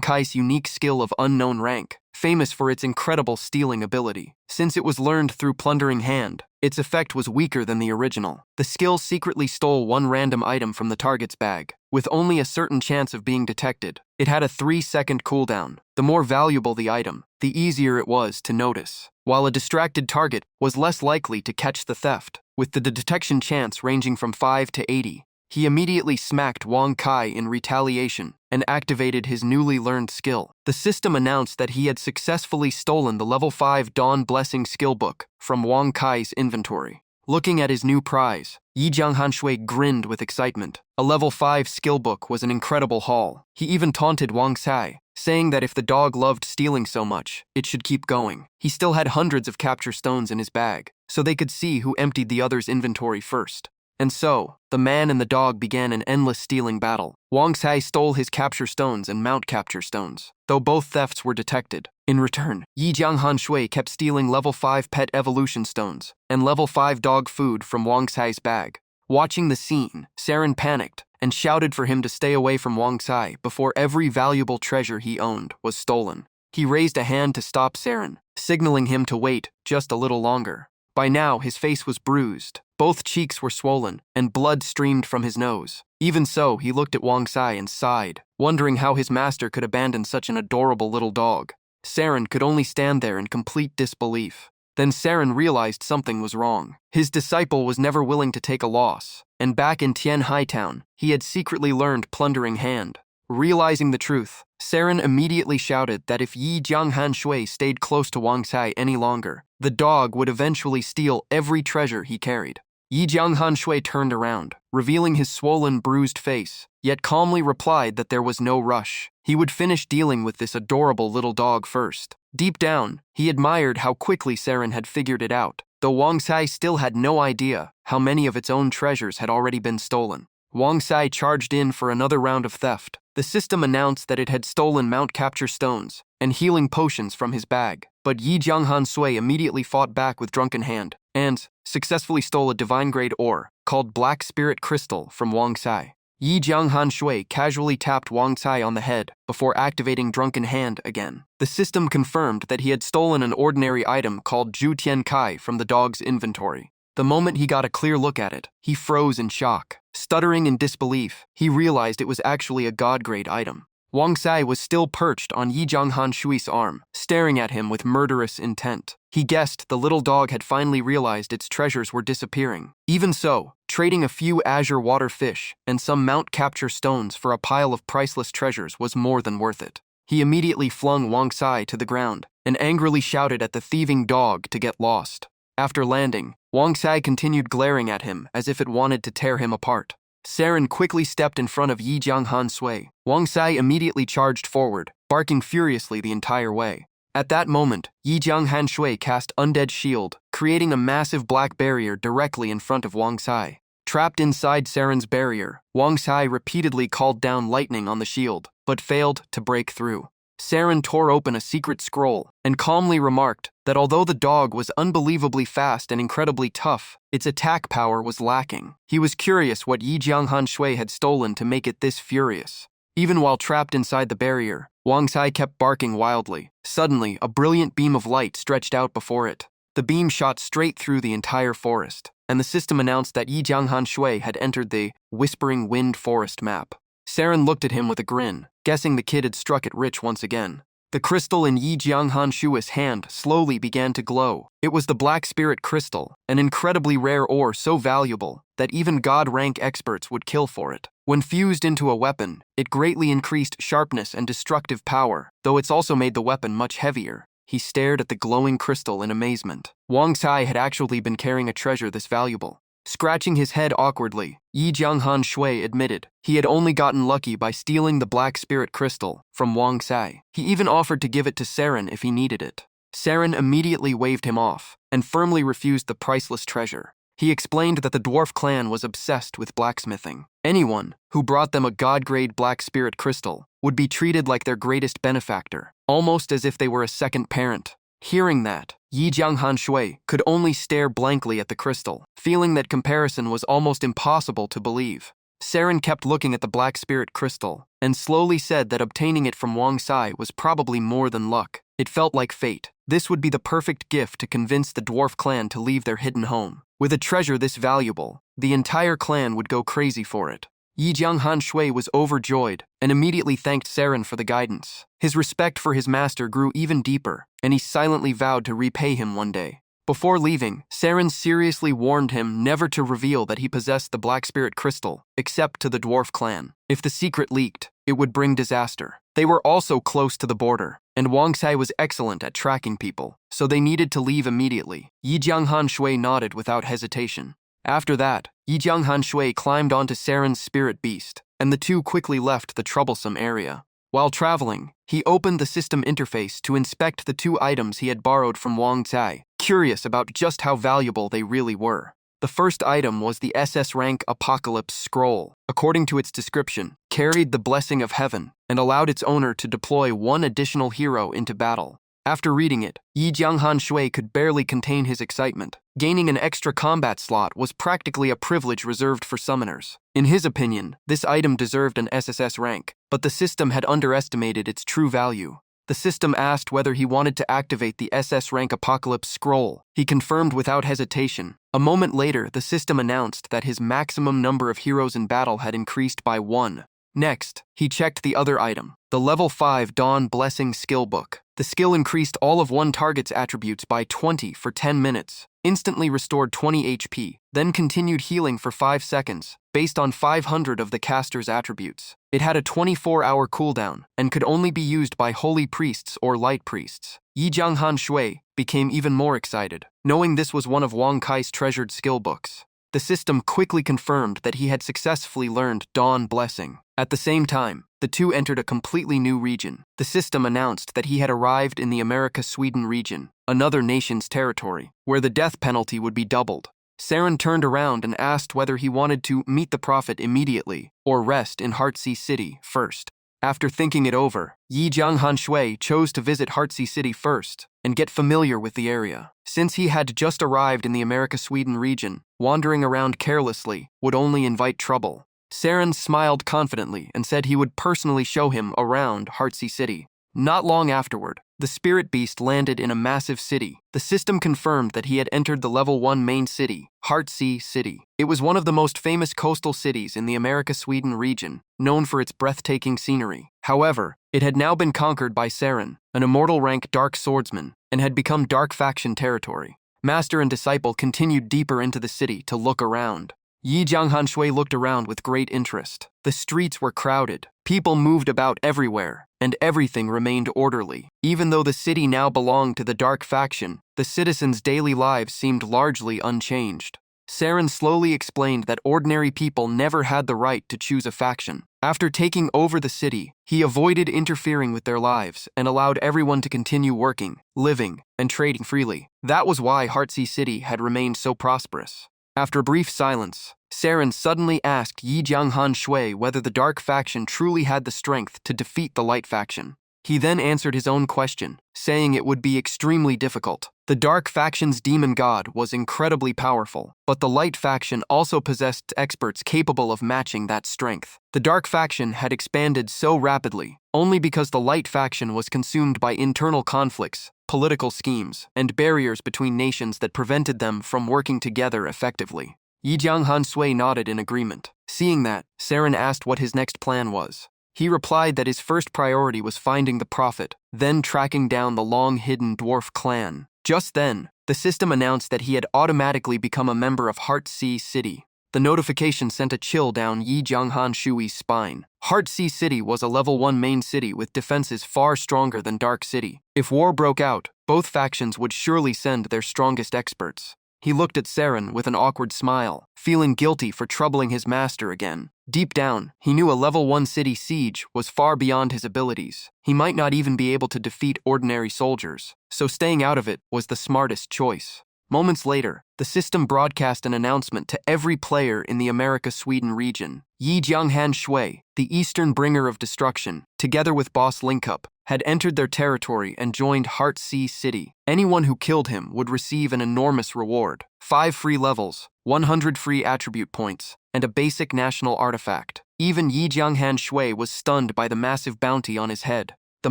Kai's unique skill of unknown rank, famous for its incredible stealing ability. Since it was learned through Plundering Hand, its effect was weaker than the original. The skill secretly stole one random item from the target's bag, with only a certain chance of being detected. It had a 3-second cooldown. The more valuable the item, the easier it was to notice, while a distracted target was less likely to catch the theft, with the detection chance ranging from 5 to 80. He immediately smacked Wang Kai in retaliation and activated his newly learned skill. The system announced that he had successfully stolen the Level 5 Dawn Blessing skill book from Wang Kai's inventory. Looking at his new prize, Yijiang Hanshui grinned with excitement. A Level 5 skill book was an incredible haul. He even taunted Wang Sai, saying that if the dog loved stealing so much, it should keep going. He still had hundreds of capture stones in his bag, so they could see who emptied the other's inventory first. And so, the man and the dog began an endless stealing battle. Wang Sai stole his capture stones and mount capture stones, though both thefts were detected. In return, Yijiang Hanshui kept stealing Level 5 pet evolution stones and Level 5 dog food from Wang Sai's bag. Watching the scene, Saren panicked and shouted for him to stay away from Wang Sai before every valuable treasure he owned was stolen. He raised a hand to stop Saren, signaling him to wait just a little longer. By now, his face was bruised, both cheeks were swollen, and blood streamed from his nose. Even so, he looked at Wang Sai and sighed, wondering how his master could abandon such an adorable little dog. Saren could only stand there in complete disbelief. Then Saren realized something was wrong. His disciple was never willing to take a loss, and back in Tian Haitown, he had secretly learned Plundering Hand. Realizing the truth, Saren immediately shouted that if Yi Jianghan Shui stayed close to Wang Sai any longer, the dog would eventually steal every treasure he carried. Yi Jianghan Shui turned around, revealing his swollen, bruised face, yet calmly replied that there was no rush. He would finish dealing with this adorable little dog first. Deep down, he admired how quickly Saren had figured it out, though Wang Sai still had no idea how many of its own treasures had already been stolen. Wang Sai charged in for another round of theft. The system announced that it had stolen Mount Capture stones and healing potions from his bag, but Yi Jianghan Sui immediately fought back with Drunken Hand and successfully stole a divine-grade ore called Black Spirit Crystal from Wang Sai. Yi Jianghan Shui casually tapped Wang Sai on the head before activating Drunken Hand again. The system confirmed that he had stolen an ordinary item called Zhu Tian Kai from the dog's inventory. The moment he got a clear look at it, he froze in shock. Stuttering in disbelief, he realized it was actually a god-grade item. Wang Sai was still perched on Yi Jianghan Shui's arm, staring at him with murderous intent. He guessed the little dog had finally realized its treasures were disappearing. Even so, trading a few azure water fish and some Mount Capture stones for a pile of priceless treasures was more than worth it. He immediately flung Wang Sai to the ground and angrily shouted at the thieving dog to get lost. After landing, Wang Sai continued glaring at him as if it wanted to tear him apart. Saren quickly stepped in front of Yi Jianghan Sui. Wang Sai immediately charged forward, barking furiously the entire way. At that moment, Yi Jianghan Shui cast Undead Shield, creating a massive black barrier directly in front of Wang Sai. Trapped inside Saren's barrier, Wang Sai repeatedly called down lightning on the shield, but failed to break through. Saren tore open a secret scroll and calmly remarked that although the dog was unbelievably fast and incredibly tough, its attack power was lacking. He was curious what Yi Jianghan Shui had stolen to make it this furious. Even while trapped inside the barrier, Wang Sai kept barking wildly. Suddenly, a brilliant beam of light stretched out before it. The beam shot straight through the entire forest, and the system announced that Yi Jianghan Shui had entered the Whispering Wind Forest map. Saren looked at him with a grin, guessing the kid had struck it rich once again. The crystal in Yi Jianghan Shui's hand slowly began to glow. It was the Black Spirit Crystal, an incredibly rare ore so valuable that even God-rank experts would kill for it. When fused into a weapon, it greatly increased sharpness and destructive power, though it's also made the weapon much heavier. He stared at the glowing crystal in amazement. Wang Sai had actually been carrying a treasure this valuable. Scratching his head awkwardly, Yi Jianghan Shui admitted he had only gotten lucky by stealing the Black Spirit Crystal from Wang Sai. He even offered to give it to Saren if he needed it. Saren immediately waved him off and firmly refused the priceless treasure. He explained that the dwarf clan was obsessed with blacksmithing. Anyone who brought them a god-grade Black Spirit Crystal would be treated like their greatest benefactor, almost as if they were a second parent. Hearing that, Yi Jianghan Shui could only stare blankly at the crystal, feeling that comparison was almost impossible to believe. Saren kept looking at the Black Spirit Crystal and slowly said that obtaining it from Wang Sai was probably more than luck. It felt like fate. This would be the perfect gift to convince the dwarf clan to leave their hidden home. With a treasure this valuable, the entire clan would go crazy for it. Yi Jianghan Shui was overjoyed and immediately thanked Saren for the guidance. His respect for his master grew even deeper, and he silently vowed to repay him one day. Before leaving, Saren seriously warned him never to reveal that he possessed the Black Spirit Crystal, except to the dwarf clan. If the secret leaked, it would bring disaster. They were also close to the border, and Wang Sai was excellent at tracking people, so they needed to leave immediately. Yi Jianghan Shui nodded without hesitation. After that, Yi Jianghan Shui climbed onto Saren's spirit beast, and the two quickly left the troublesome area. While traveling, he opened the system interface to inspect the two items he had borrowed from Wang Sai, curious about just how valuable they really were. The first item was the SS rank Apocalypse Scroll. According to its description, carried the blessing of heaven and allowed its owner to deploy one additional hero into battle. After reading it, Yi Jianghan Shui could barely contain his excitement. Gaining an extra combat slot was practically a privilege reserved for summoners. In his opinion, this item deserved an SSS rank, but the system had underestimated its true value. The system asked whether he wanted to activate the SS rank Apocalypse Scroll. He confirmed without hesitation. A moment later, the system announced that his maximum number of heroes in battle had increased by 1. Next, he checked the other item, the level 5 Dawn Blessing Skill Book. The skill increased all of one target's attributes by 20 for 10 minutes, instantly restored 20 HP, then continued healing for 5 seconds, based on 500 of the caster's attributes. It had a 24-hour cooldown, and could only be used by holy priests or light priests. Yi Jianghan Shui became even more excited, knowing this was one of Wang Kai's treasured skill books. The system quickly confirmed that he had successfully learned Dawn Blessing. At the same time, the two entered a completely new region. The system announced that he had arrived in the America-Sweden region, another nation's territory, where the death penalty would be doubled. Saren turned around and asked whether he wanted to meet the prophet immediately or rest in Heartsea City first. After thinking it over, Yi Jianghan Shui chose to visit Heartsea City first and get familiar with the area. Since he had just arrived in the America-Sweden region, wandering around carelessly would only invite trouble. Saren smiled confidently and said he would personally show him around Heartsea City. Not long afterward, the spirit beast landed in a massive city. The system confirmed that he had entered the level 1 main city, Heartsea City. It was one of the most famous coastal cities in the America-Sweden region, known for its breathtaking scenery. However, it had now been conquered by Saren, an immortal rank dark swordsman, and had become dark faction territory. Master and disciple continued deeper into the city to look around. Yi Jianghan Shui looked around with great interest. The streets were crowded, People moved about everywhere, and everything remained orderly. Even though the city now belonged to the dark faction, the citizens' daily lives seemed largely unchanged. Saren slowly explained that ordinary people never had the right to choose a faction. After taking over the city, he avoided interfering with their lives and allowed everyone to continue working, living, and trading freely. That was why Heartsea City had remained so prosperous. After a brief silence, Saren suddenly asked Yi Jianghan Shui whether the dark faction truly had the strength to defeat the light faction. He then answered his own question, saying it would be extremely difficult. The dark faction's demon god was incredibly powerful, but the light faction also possessed experts capable of matching that strength. The dark faction had expanded so rapidly only because the light faction was consumed by internal conflicts, political schemes, and barriers between nations that prevented them from working together effectively. Yi Jianghan Sui nodded in agreement. Seeing that, Saren asked what his next plan was. He replied that his first priority was finding the prophet, then tracking down the long-hidden dwarf clan. Just then, the system announced that he had automatically become a member of Heartsea City. The notification sent a chill down Yi Jianghan Shui's spine. Heartsea City was a level 1 main city with defenses far stronger than Dark City. If war broke out, both factions would surely send their strongest experts. He looked at Saren with an awkward smile, feeling guilty for troubling his master again. Deep down, he knew a level 1 city siege was far beyond his abilities. He might not even be able to defeat ordinary soldiers, so staying out of it was the smartest choice. Moments later, the system broadcast an announcement to every player in the America-Sweden region. Yi Jianghan Shui, the Eastern Bringer of Destruction, together with Boss Linkup, had entered their territory and joined Heartsea City. Anyone who killed him would receive an enormous reward: 5 free levels, 100 free attribute points, and a basic national artifact. Even Yi Jianghan Shui was stunned by the massive bounty on his head. The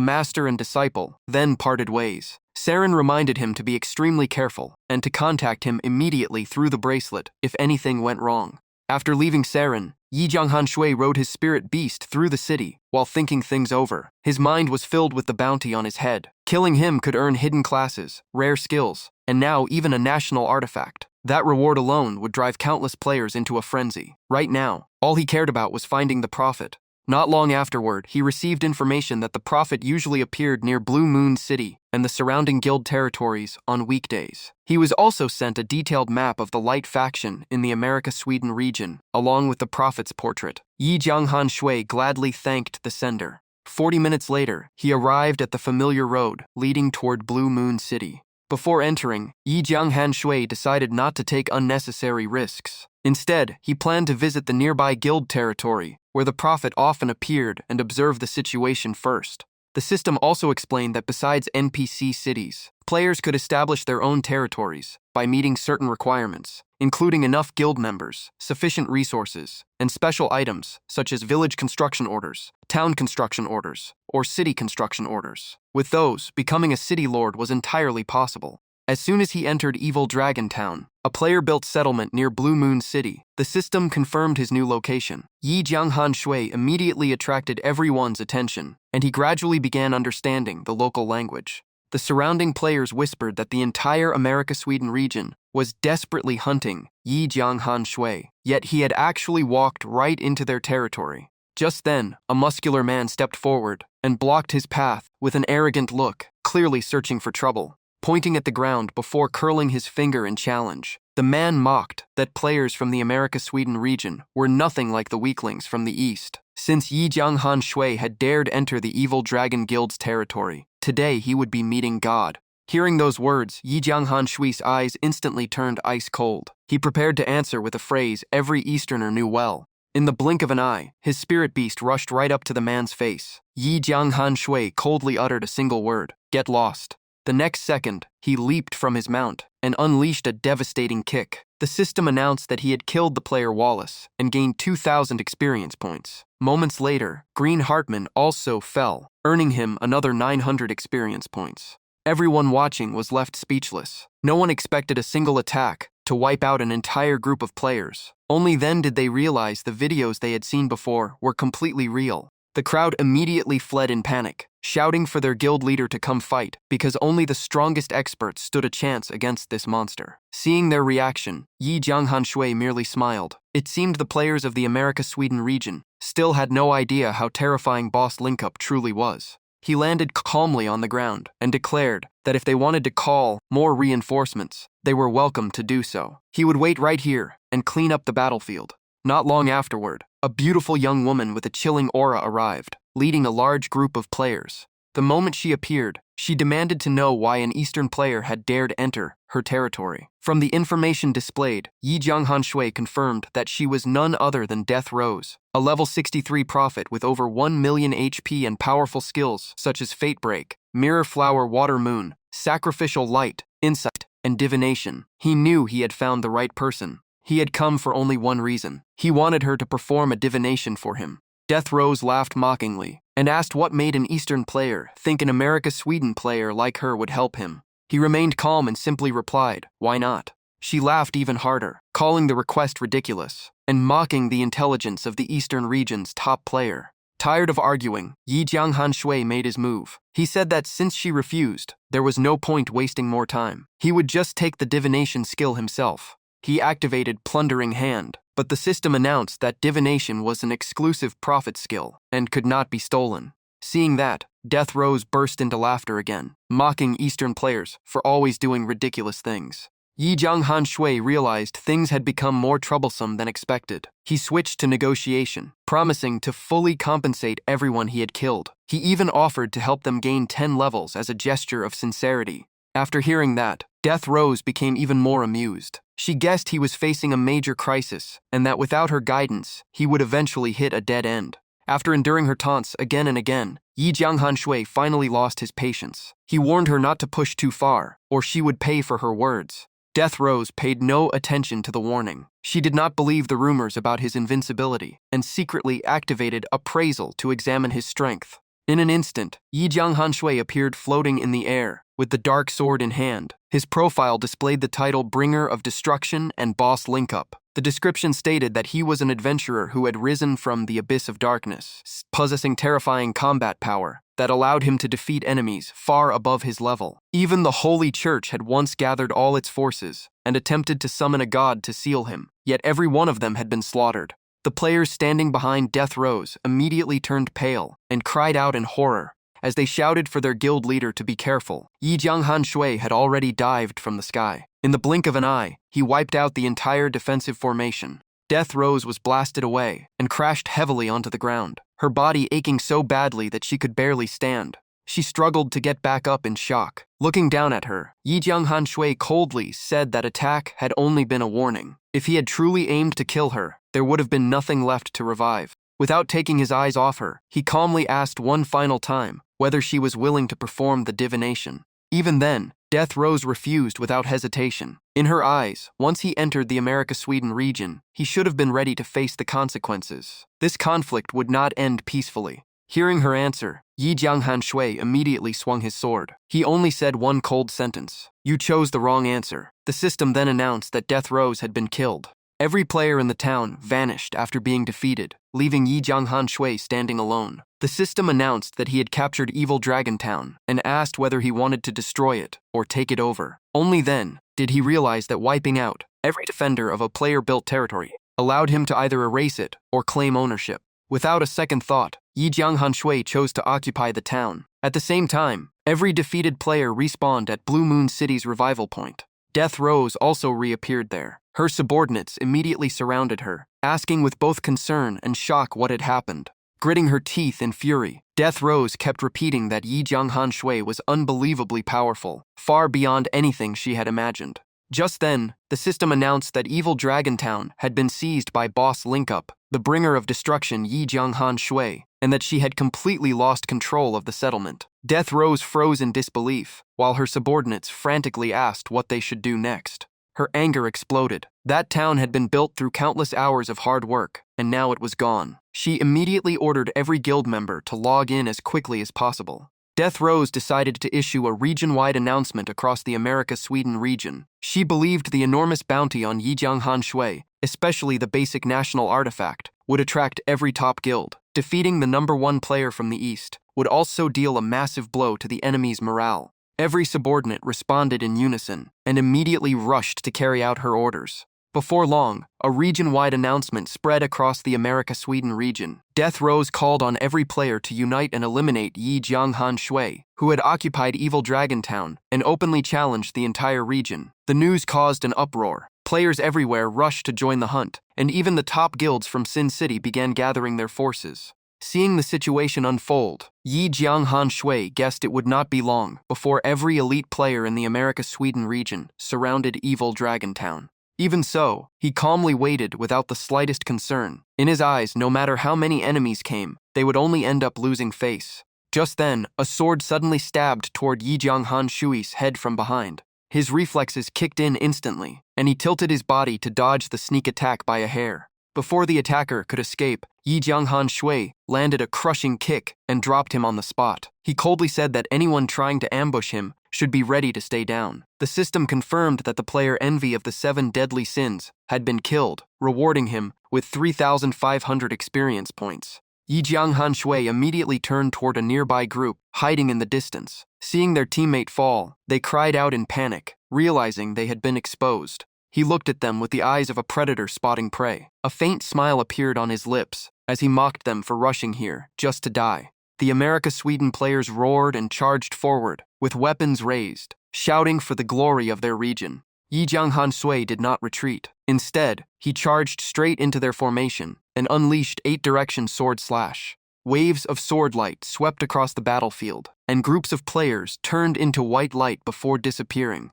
master and disciple then parted ways. Saren reminded him to be extremely careful and to contact him immediately through the bracelet if anything went wrong. After leaving Saren, Yi Jianghan Shui rode his spirit beast through the city while thinking things over. His mind was filled with the bounty on his head. Killing him could earn hidden classes, rare skills, and now even a national artifact. That reward alone would drive countless players into a frenzy. Right now, all he cared about was finding the prophet. Not long afterward, he received information that the prophet usually appeared near Blue Moon City and the surrounding guild territories on weekdays. He was also sent a detailed map of the light faction in the America-Sweden region, along with the prophet's portrait. Yi Jianghan Shui gladly thanked the sender. 40 minutes later, he arrived at the familiar road leading toward Blue Moon City. Before entering, Yi Jianghan Shui decided not to take unnecessary risks. Instead, he planned to visit the nearby guild territory, where the prophet often appeared, and observe the situation first. The system also explained that besides NPC cities, players could establish their own territories by meeting certain requirements, including enough guild members, sufficient resources, and special items such as village construction orders, town construction orders, or city construction orders. With those, becoming a city lord was entirely possible. As soon as he entered Evil Dragon Town, a player-built settlement near Blue Moon City, the system confirmed his new location. Yi Jianghan Shui immediately attracted everyone's attention, and he gradually began understanding the local language. The surrounding players whispered that the entire America-Sweden region was desperately hunting Yi Jianghan Shui, yet he had actually walked right into their territory. Just then, a muscular man stepped forward and blocked his path with an arrogant look, clearly searching for trouble. Pointing at the ground before curling his finger in challenge, the man mocked that players from the America-Sweden region were nothing like the weaklings from the east. Since Yi Jianghan Shui had dared enter the Evil Dragon Guild's territory, today he would be meeting God. Hearing those words, Yi Jianghan Shui's eyes instantly turned ice cold. He prepared to answer with a phrase every Easterner knew well. In the blink of an eye, his spirit beast rushed right up to the man's face. Yi Jianghan Shui coldly uttered a single word: "Get lost." The next second, he leaped from his mount and unleashed a devastating kick. The system announced that he had killed the player Wallace and gained 2,000 experience points. Moments later, Green Hartman also fell, earning him another 900 experience points. Everyone watching was left speechless. No one expected a single attack to wipe out an entire group of players. Only then did they realize the videos they had seen before were completely real. The crowd immediately fled in panic, shouting for their guild leader to come fight because only the strongest experts stood a chance against this monster. Seeing their reaction, Yi Jianghan Shui merely smiled. It seemed the players of the America-Sweden region still had no idea how terrifying Boss Linkup truly was. He landed calmly on the ground and declared that if they wanted to call more reinforcements, they were welcome to do so. He would wait right here and clean up the battlefield. Not long afterward, a beautiful young woman with a chilling aura arrived, leading a large group of players. The moment she appeared, she demanded to know why an Eastern player had dared enter her territory. From the information displayed, Yi Jianghan Shui confirmed that she was none other than Death Rose, a level 63 prophet with over 1 million HP and powerful skills such as Fate Break, Mirror Flower Water Moon, Sacrificial Light, Insight, and Divination. He knew he had found the right person. He had come for only one reason. He wanted her to perform a divination for him. Death Rose laughed mockingly and asked what made an Eastern player think an America-Sweden player like her would help him. He remained calm and simply replied, "Why not?" She laughed even harder, calling the request ridiculous and mocking the intelligence of the Eastern region's top player. Tired of arguing, Yi Jianghan Shui made his move. He said that since she refused, there was no point wasting more time. He would just take the divination skill himself. He activated Plundering Hand, but the system announced that divination was an exclusive prophet skill and could not be stolen. Seeing that, Death Rose burst into laughter again, mocking Eastern players for always doing ridiculous things. Yi Jianghan Shui realized things had become more troublesome than expected. He switched to negotiation, promising to fully compensate everyone he had killed. He even offered to help them gain 10 levels as a gesture of sincerity. After hearing that, Death Rose became even more amused. She guessed he was facing a major crisis, and that without her guidance, he would eventually hit a dead end. After enduring her taunts again and again, Yi Jianghan Shui finally lost his patience. He warned her not to push too far, or she would pay for her words. Death Rose paid no attention to the warning. She did not believe the rumors about his invincibility, and secretly activated Appraisal to examine his strength. In an instant, Yi Jianghan Shui appeared floating in the air, with the dark sword in hand. His profile displayed the title Bringer of Destruction and Boss Linkup. The description stated that he was an adventurer who had risen from the abyss of darkness, possessing terrifying combat power that allowed him to defeat enemies far above his level. Even the Holy Church had once gathered all its forces and attempted to summon a god to seal him, yet every one of them had been slaughtered. The players standing behind Death Rose immediately turned pale and cried out in horror as they shouted for their guild leader to be careful. Yi Jianghan Shui had already dived from the sky. In the blink of an eye, he wiped out the entire defensive formation. Death Rose was blasted away and crashed heavily onto the ground, her body aching so badly that she could barely stand. She struggled to get back up in shock. Looking down at her, Yi Jianghan Shui coldly said that attack had only been a warning. If he had truly aimed to kill her, there would have been nothing left to revive. Without taking his eyes off her, he calmly asked one final time whether she was willing to perform the divination. Even then, Death Rose refused without hesitation. In her eyes, once he entered the America-Sweden region, he should have been ready to face the consequences. This conflict would not end peacefully. Hearing her answer, Yi Jianghan Shui immediately swung his sword. He only said one cold sentence: "You chose the wrong answer." The system then announced that Death Rose had been killed. Every player in the town vanished after being defeated, leaving Yi Jianghan Shui standing alone. The system announced that he had captured Evil Dragon Town and asked whether he wanted to destroy it or take it over. Only then did he realize that wiping out every defender of a player-built territory allowed him to either erase it or claim ownership. Without a second thought, Yi Jianghan Shui chose to occupy the town. At the same time, every defeated player respawned at Blue Moon City's revival point. Death Rose also reappeared there. Her subordinates immediately surrounded her, asking with both concern and shock what had happened. Gritting her teeth in fury, Death Rose kept repeating that Yi Jianghan Shui was unbelievably powerful, far beyond anything she had imagined. Just then, the system announced that Evil Dragon Town had been seized by Boss Linkup, the bringer of destruction Yi Jianghan Shui, and that she had completely lost control of the settlement. Death Rose froze in disbelief, while her subordinates frantically asked what they should do next. Her anger exploded. That town had been built through countless hours of hard work, and now it was gone. She immediately ordered every guild member to log in as quickly as possible. Death Rose decided to issue a region-wide announcement across the America-Sweden region. She believed the enormous bounty on Yi Jianghan Shui, especially the basic national artifact, would attract every top guild. Defeating the #1 player from the east would also deal a massive blow to the enemy's morale. Every subordinate responded in unison and immediately rushed to carry out her orders. Before long, a region-wide announcement spread across the America-Sweden region. Death Rose called on every player to unite and eliminate Yi Jianghan Shui, who had occupied Evil Dragon Town and openly challenged the entire region. The news caused an uproar. Players everywhere rushed to join the hunt, and even the top guilds from Sin City began gathering their forces. Seeing the situation unfold, Yi Jianghan Shui guessed it would not be long before every elite player in the America-Sweden region surrounded Evil Dragon Town. Even so, he calmly waited without the slightest concern. In his eyes, no matter how many enemies came, they would only end up losing face. Just then, a sword suddenly stabbed toward Yi Jianghan Shui's head from behind. His reflexes kicked in instantly, and he tilted his body to dodge the sneak attack by a hair. Before the attacker could escape, Yi Jianghan Shui landed a crushing kick and dropped him on the spot. He coldly said that anyone trying to ambush him should be ready to stay down. The system confirmed that the player Envy of the 7 Deadly Sins had been killed, rewarding him with 3,500 experience points. Yi Jianghan Shui immediately turned toward a nearby group, hiding in the distance. Seeing their teammate fall, they cried out in panic, realizing they had been exposed. He looked at them with the eyes of a predator spotting prey. A faint smile appeared on his lips as he mocked them for rushing here just to die. The America-Sweden players roared and charged forward, with weapons raised, shouting for the glory of their region. Yi Jianghan Shui did not retreat. Instead, he charged straight into their formation and unleashed 8-direction sword slash. Waves of sword light swept across the battlefield, and groups of players turned into white light before disappearing.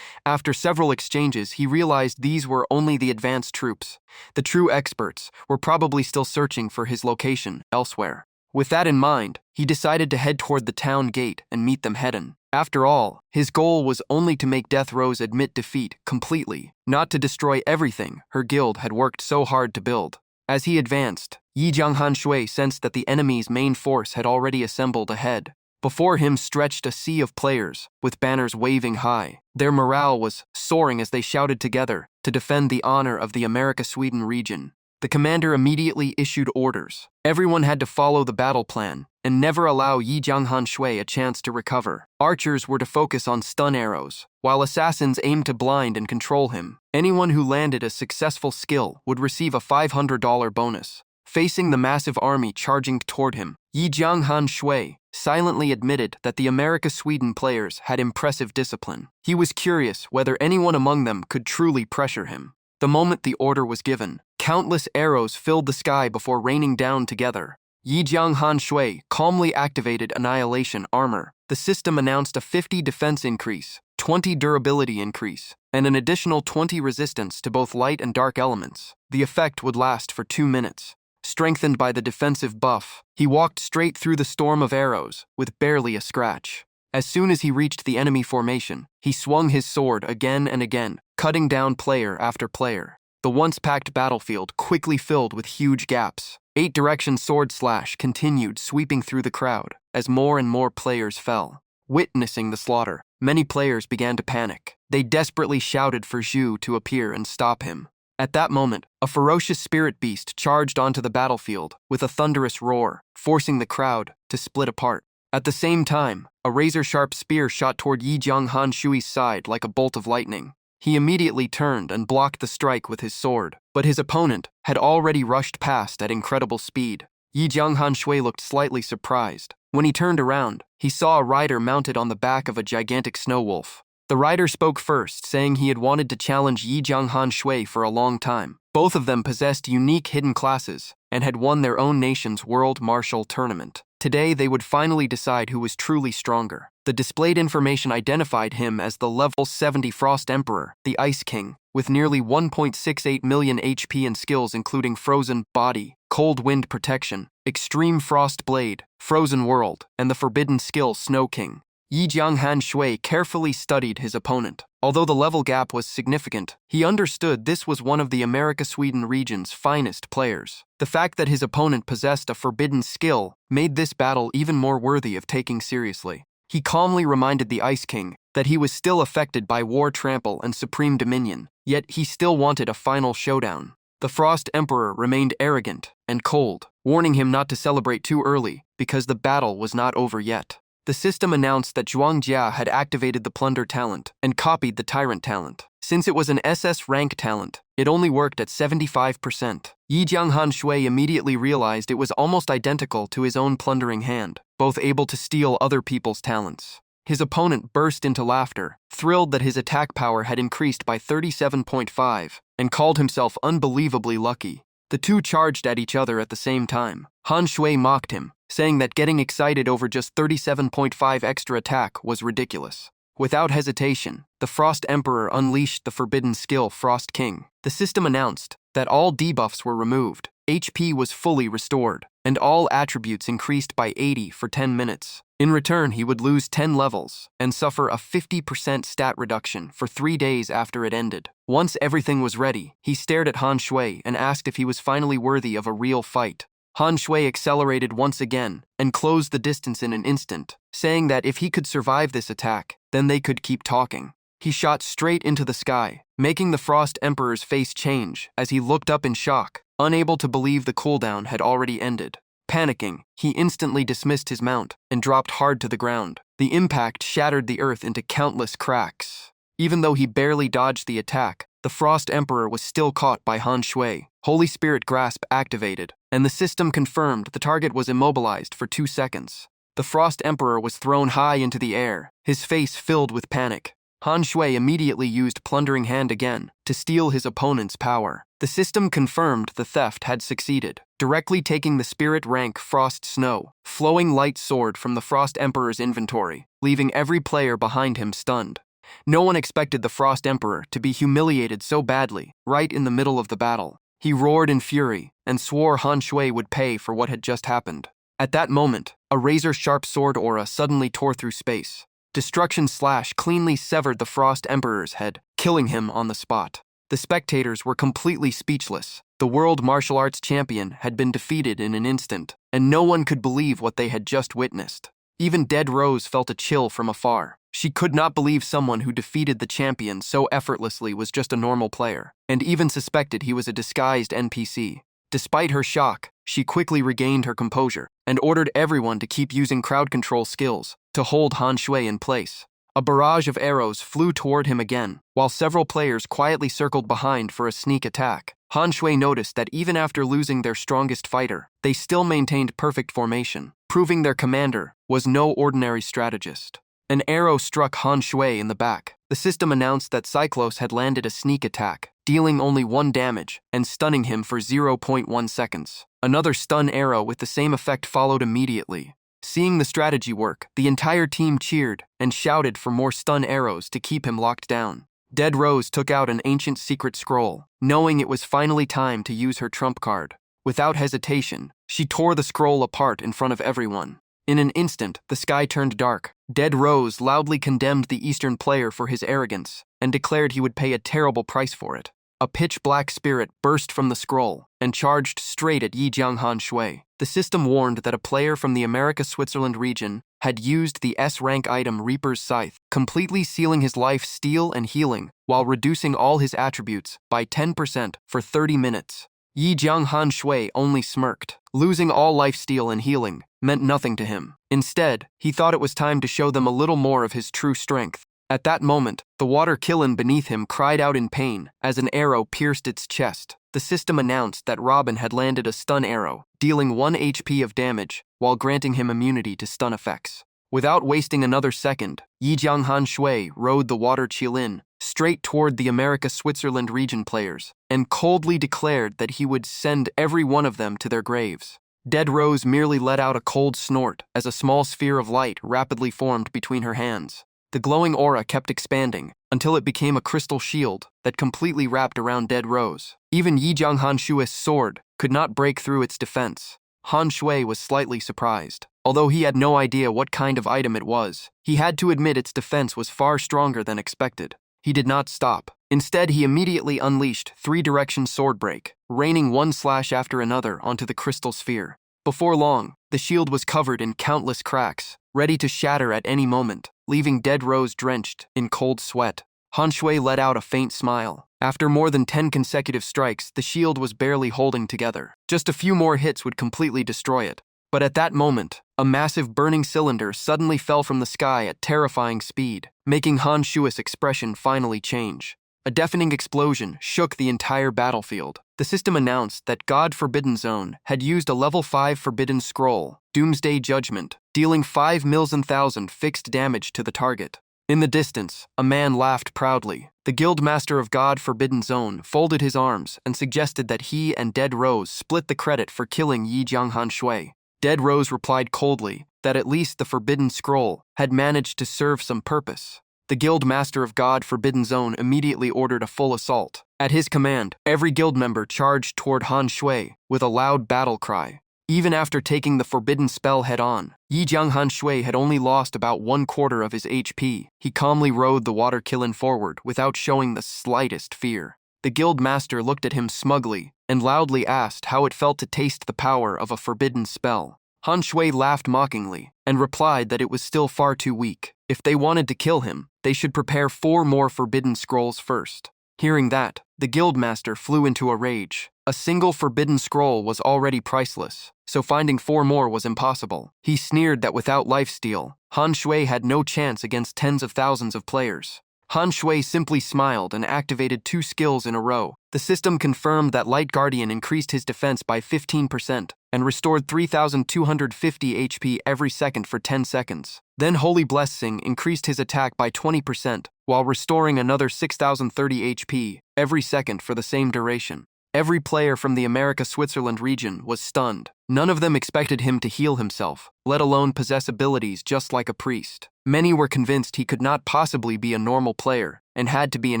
After several exchanges, he realized these were only the advanced troops. The true experts were probably still searching for his location elsewhere. With that in mind, he decided to head toward the town gate and meet them head-on. After all, his goal was only to make Death Rose admit defeat completely, not to destroy everything her guild had worked so hard to build. As he advanced, Yi Jianghan Shui sensed that the enemy's main force had already assembled ahead. Before him stretched a sea of players, with banners waving high. Their morale was soaring as they shouted together to defend the honor of the America-Sweden region. The commander immediately issued orders. Everyone had to follow the battle plan and never allow Yi Jianghan Shui a chance to recover. Archers were to focus on stun arrows, while assassins aimed to blind and control him. Anyone who landed a successful skill would receive a $500 bonus. Facing the massive army charging toward him, Yi Jianghan Shui silently admitted that the America-Sweden players had impressive discipline. He was curious whether anyone among them could truly pressure him. The moment the order was given, countless arrows filled the sky before raining down together. Yi Jianghan Shui calmly activated Annihilation Armor. The system announced a 50 defense increase, 20 durability increase, and an additional 20 resistance to both light and dark elements. The effect would last for 2 minutes. Strengthened by the defensive buff, he walked straight through the storm of arrows with barely a scratch. As soon as he reached the enemy formation, he swung his sword again and again, cutting down player after player. The once-packed battlefield quickly filled with huge gaps. 8-direction sword slash continued sweeping through the crowd as more and more players fell. Witnessing the slaughter, many players began to panic. They desperately shouted for Zhu to appear and stop him. At that moment, a ferocious spirit beast charged onto the battlefield with a thunderous roar, forcing the crowd to split apart. At the same time, a razor-sharp spear shot toward Yi Jianghan Shui's side like a bolt of lightning. He immediately turned and blocked the strike with his sword, but his opponent had already rushed past at incredible speed. Yi Jianghan Shui looked slightly surprised. When he turned around, he saw a rider mounted on the back of a gigantic snow wolf. The rider spoke first, saying he had wanted to challenge Yi Jianghan Shui for a long time. Both of them possessed unique hidden classes and had won their own nation's world martial tournament. Today, they would finally decide who was truly stronger. The displayed information identified him as the level 70 Frost Emperor, the Ice King, with nearly 1.68 million HP and skills including Frozen Body, Cold Wind Protection, Extreme Frost Blade, Frozen World, and the forbidden skill Snow King. Yi Jianghan Shui carefully studied his opponent. Although the level gap was significant, he understood this was one of the America-Sweden region's finest players. The fact that his opponent possessed a forbidden skill made this battle even more worthy of taking seriously. He calmly reminded the Ice King that he was still affected by War Trample and Supreme Dominion, yet he still wanted a final showdown. The Frost Emperor remained arrogant and cold, warning him not to celebrate too early because the battle was not over yet. The system announced that Zhuang Jia had activated the plunder talent and copied the tyrant talent. Since it was an SS rank talent, it only worked at 75%. Yi Jianghan Shui immediately realized it was almost identical to his own plundering hand, both able to steal other people's talents. His opponent burst into laughter, thrilled that his attack power had increased by 37.5, and called himself unbelievably lucky. The two charged at each other at the same time. Han Shui mocked him, saying that getting excited over just 37.5 extra attack was ridiculous. Without hesitation, the Frost Emperor unleashed the forbidden skill Frost King. The system announced that all debuffs were removed, HP was fully restored, and all attributes increased by 80 for 10 minutes. In return, he would lose 10 levels and suffer a 50% stat reduction for 3 days after it ended. Once everything was ready, he stared at Han Shui and asked if he was finally worthy of a real fight. Han Shui accelerated once again and closed the distance in an instant, saying that if he could survive this attack, then they could keep talking. He shot straight into the sky, making the Frost Emperor's face change as he looked up in shock, unable to believe the cooldown had already ended. Panicking, he instantly dismissed his mount and dropped hard to the ground. The impact shattered the earth into countless cracks. Even though he barely dodged the attack, the Frost Emperor was still caught by Han Shui. Holy Spirit Grasp activated, and the system confirmed the target was immobilized for 2 seconds. The Frost Emperor was thrown high into the air, his face filled with panic. Han Shui immediately used Plundering Hand again to steal his opponent's power. The system confirmed the theft had succeeded, directly taking the spirit rank Frost Snow, flowing light sword from the Frost Emperor's inventory, leaving every player behind him stunned. No one expected the Frost Emperor to be humiliated so badly, right in the middle of the battle. He roared in fury and swore Han Shui would pay for what had just happened. At that moment, a razor-sharp sword aura suddenly tore through space. Destruction Slash cleanly severed the Frost Emperor's head, killing him on the spot. The spectators were completely speechless. The world martial arts champion had been defeated in an instant, and no one could believe what they had just witnessed. Even Dead Rose felt a chill from afar. She could not believe someone who defeated the champion so effortlessly was just a normal player, and even suspected he was a disguised NPC. Despite her shock, she quickly regained her composure and ordered everyone to keep using crowd control skills to hold Han Shui in place. A barrage of arrows flew toward him again, while several players quietly circled behind for a sneak attack. Han Shui noticed that even after losing their strongest fighter, they still maintained perfect formation, proving their commander was no ordinary strategist. An arrow struck Han Shui in the back. The system announced that Cyclos had landed a sneak attack, dealing only 1 damage and stunning him for 0.1 seconds. Another stun arrow with the same effect followed immediately. Seeing the strategy work, the entire team cheered and shouted for more stun arrows to keep him locked down. Dead Rose took out an ancient secret scroll, knowing it was finally time to use her trump card. Without hesitation, she tore the scroll apart in front of everyone. In an instant, the sky turned dark. Dead Rose loudly condemned the Eastern player for his arrogance and declared he would pay a terrible price for it. A pitch-black spirit burst from the scroll and charged straight at Yi Jianghan Shui. The system warned that a player from the America-Switzerland region had used the S-rank item Reaper's Scythe, completely sealing his life steal and healing while reducing all his attributes by 10% for 30 minutes. Yi Jianghan Shui only smirked. Losing all lifesteal and healing meant nothing to him. Instead, he thought it was time to show them a little more of his true strength. At that moment, the water killin beneath him cried out in pain as an arrow pierced its chest. The system announced that Robin had landed a stun arrow, dealing 1 HP of damage while granting him immunity to stun effects. Without wasting another second, Yi Jianghan Shui rode the water Qilin straight toward the America-Switzerland region players and coldly declared that he would send every one of them to their graves. Dead Rose merely let out a cold snort as a small sphere of light rapidly formed between her hands. The glowing aura kept expanding until it became a crystal shield that completely wrapped around Dead Rose. Even Yi Jianghan Shui's sword could not break through its defense. Han Shui was slightly surprised. Although he had no idea what kind of item it was, he had to admit its defense was far stronger than expected. He did not stop. Instead, he immediately unleashed 3-direction sword break, raining one slash after another onto the crystal sphere. Before long, the shield was covered in countless cracks, ready to shatter at any moment, leaving Dead Rose drenched in cold sweat. Han Shui let out a faint smile. After more than 10 consecutive strikes, the shield was barely holding together. Just a few more hits would completely destroy it. But at that moment, a massive burning cylinder suddenly fell from the sky at terrifying speed, making Han Shui's expression finally change. A deafening explosion shook the entire battlefield. The system announced that God Forbidden Zone had used a level 5 Forbidden Scroll, Doomsday Judgment, dealing 5,000,000 fixed damage to the target. In the distance, a man laughed proudly. The Guildmaster of God Forbidden Zone folded his arms and suggested that he and Dead Rose split the credit for killing Yi Jiang Han Shui. Dead Rose replied coldly that at least the Forbidden Scroll had managed to serve some purpose. The Guild Master of God Forbidden Zone immediately ordered a full assault. At his command, every guild member charged toward Han Shui with a loud battle cry. Even after taking the forbidden spell head-on, Yi Jiang Han Shui had only lost about 1/4 of his HP. He calmly rode the water kiln forward without showing the slightest fear. The guild master looked at him smugly and loudly asked how it felt to taste the power of a forbidden spell. Han Shui laughed mockingly and replied that it was still far too weak. If they wanted to kill him, they should prepare 4 more forbidden scrolls first. Hearing that, the guildmaster flew into a rage. A single forbidden scroll was already priceless, so finding 4 more was impossible. He sneered that without lifesteal, Han Shui had no chance against tens of thousands of players. Han Shui simply smiled and activated 2 skills in a row. The system confirmed that Light Guardian increased his defense by 15% and restored 3,250 HP every second for 10 seconds. Then Holy Blessing increased his attack by 20% while restoring another 6,030 HP every second for the same duration. Every player from the America-Switzerland region was stunned. None of them expected him to heal himself, let alone possess abilities just like a priest. Many were convinced he could not possibly be a normal player and had to be an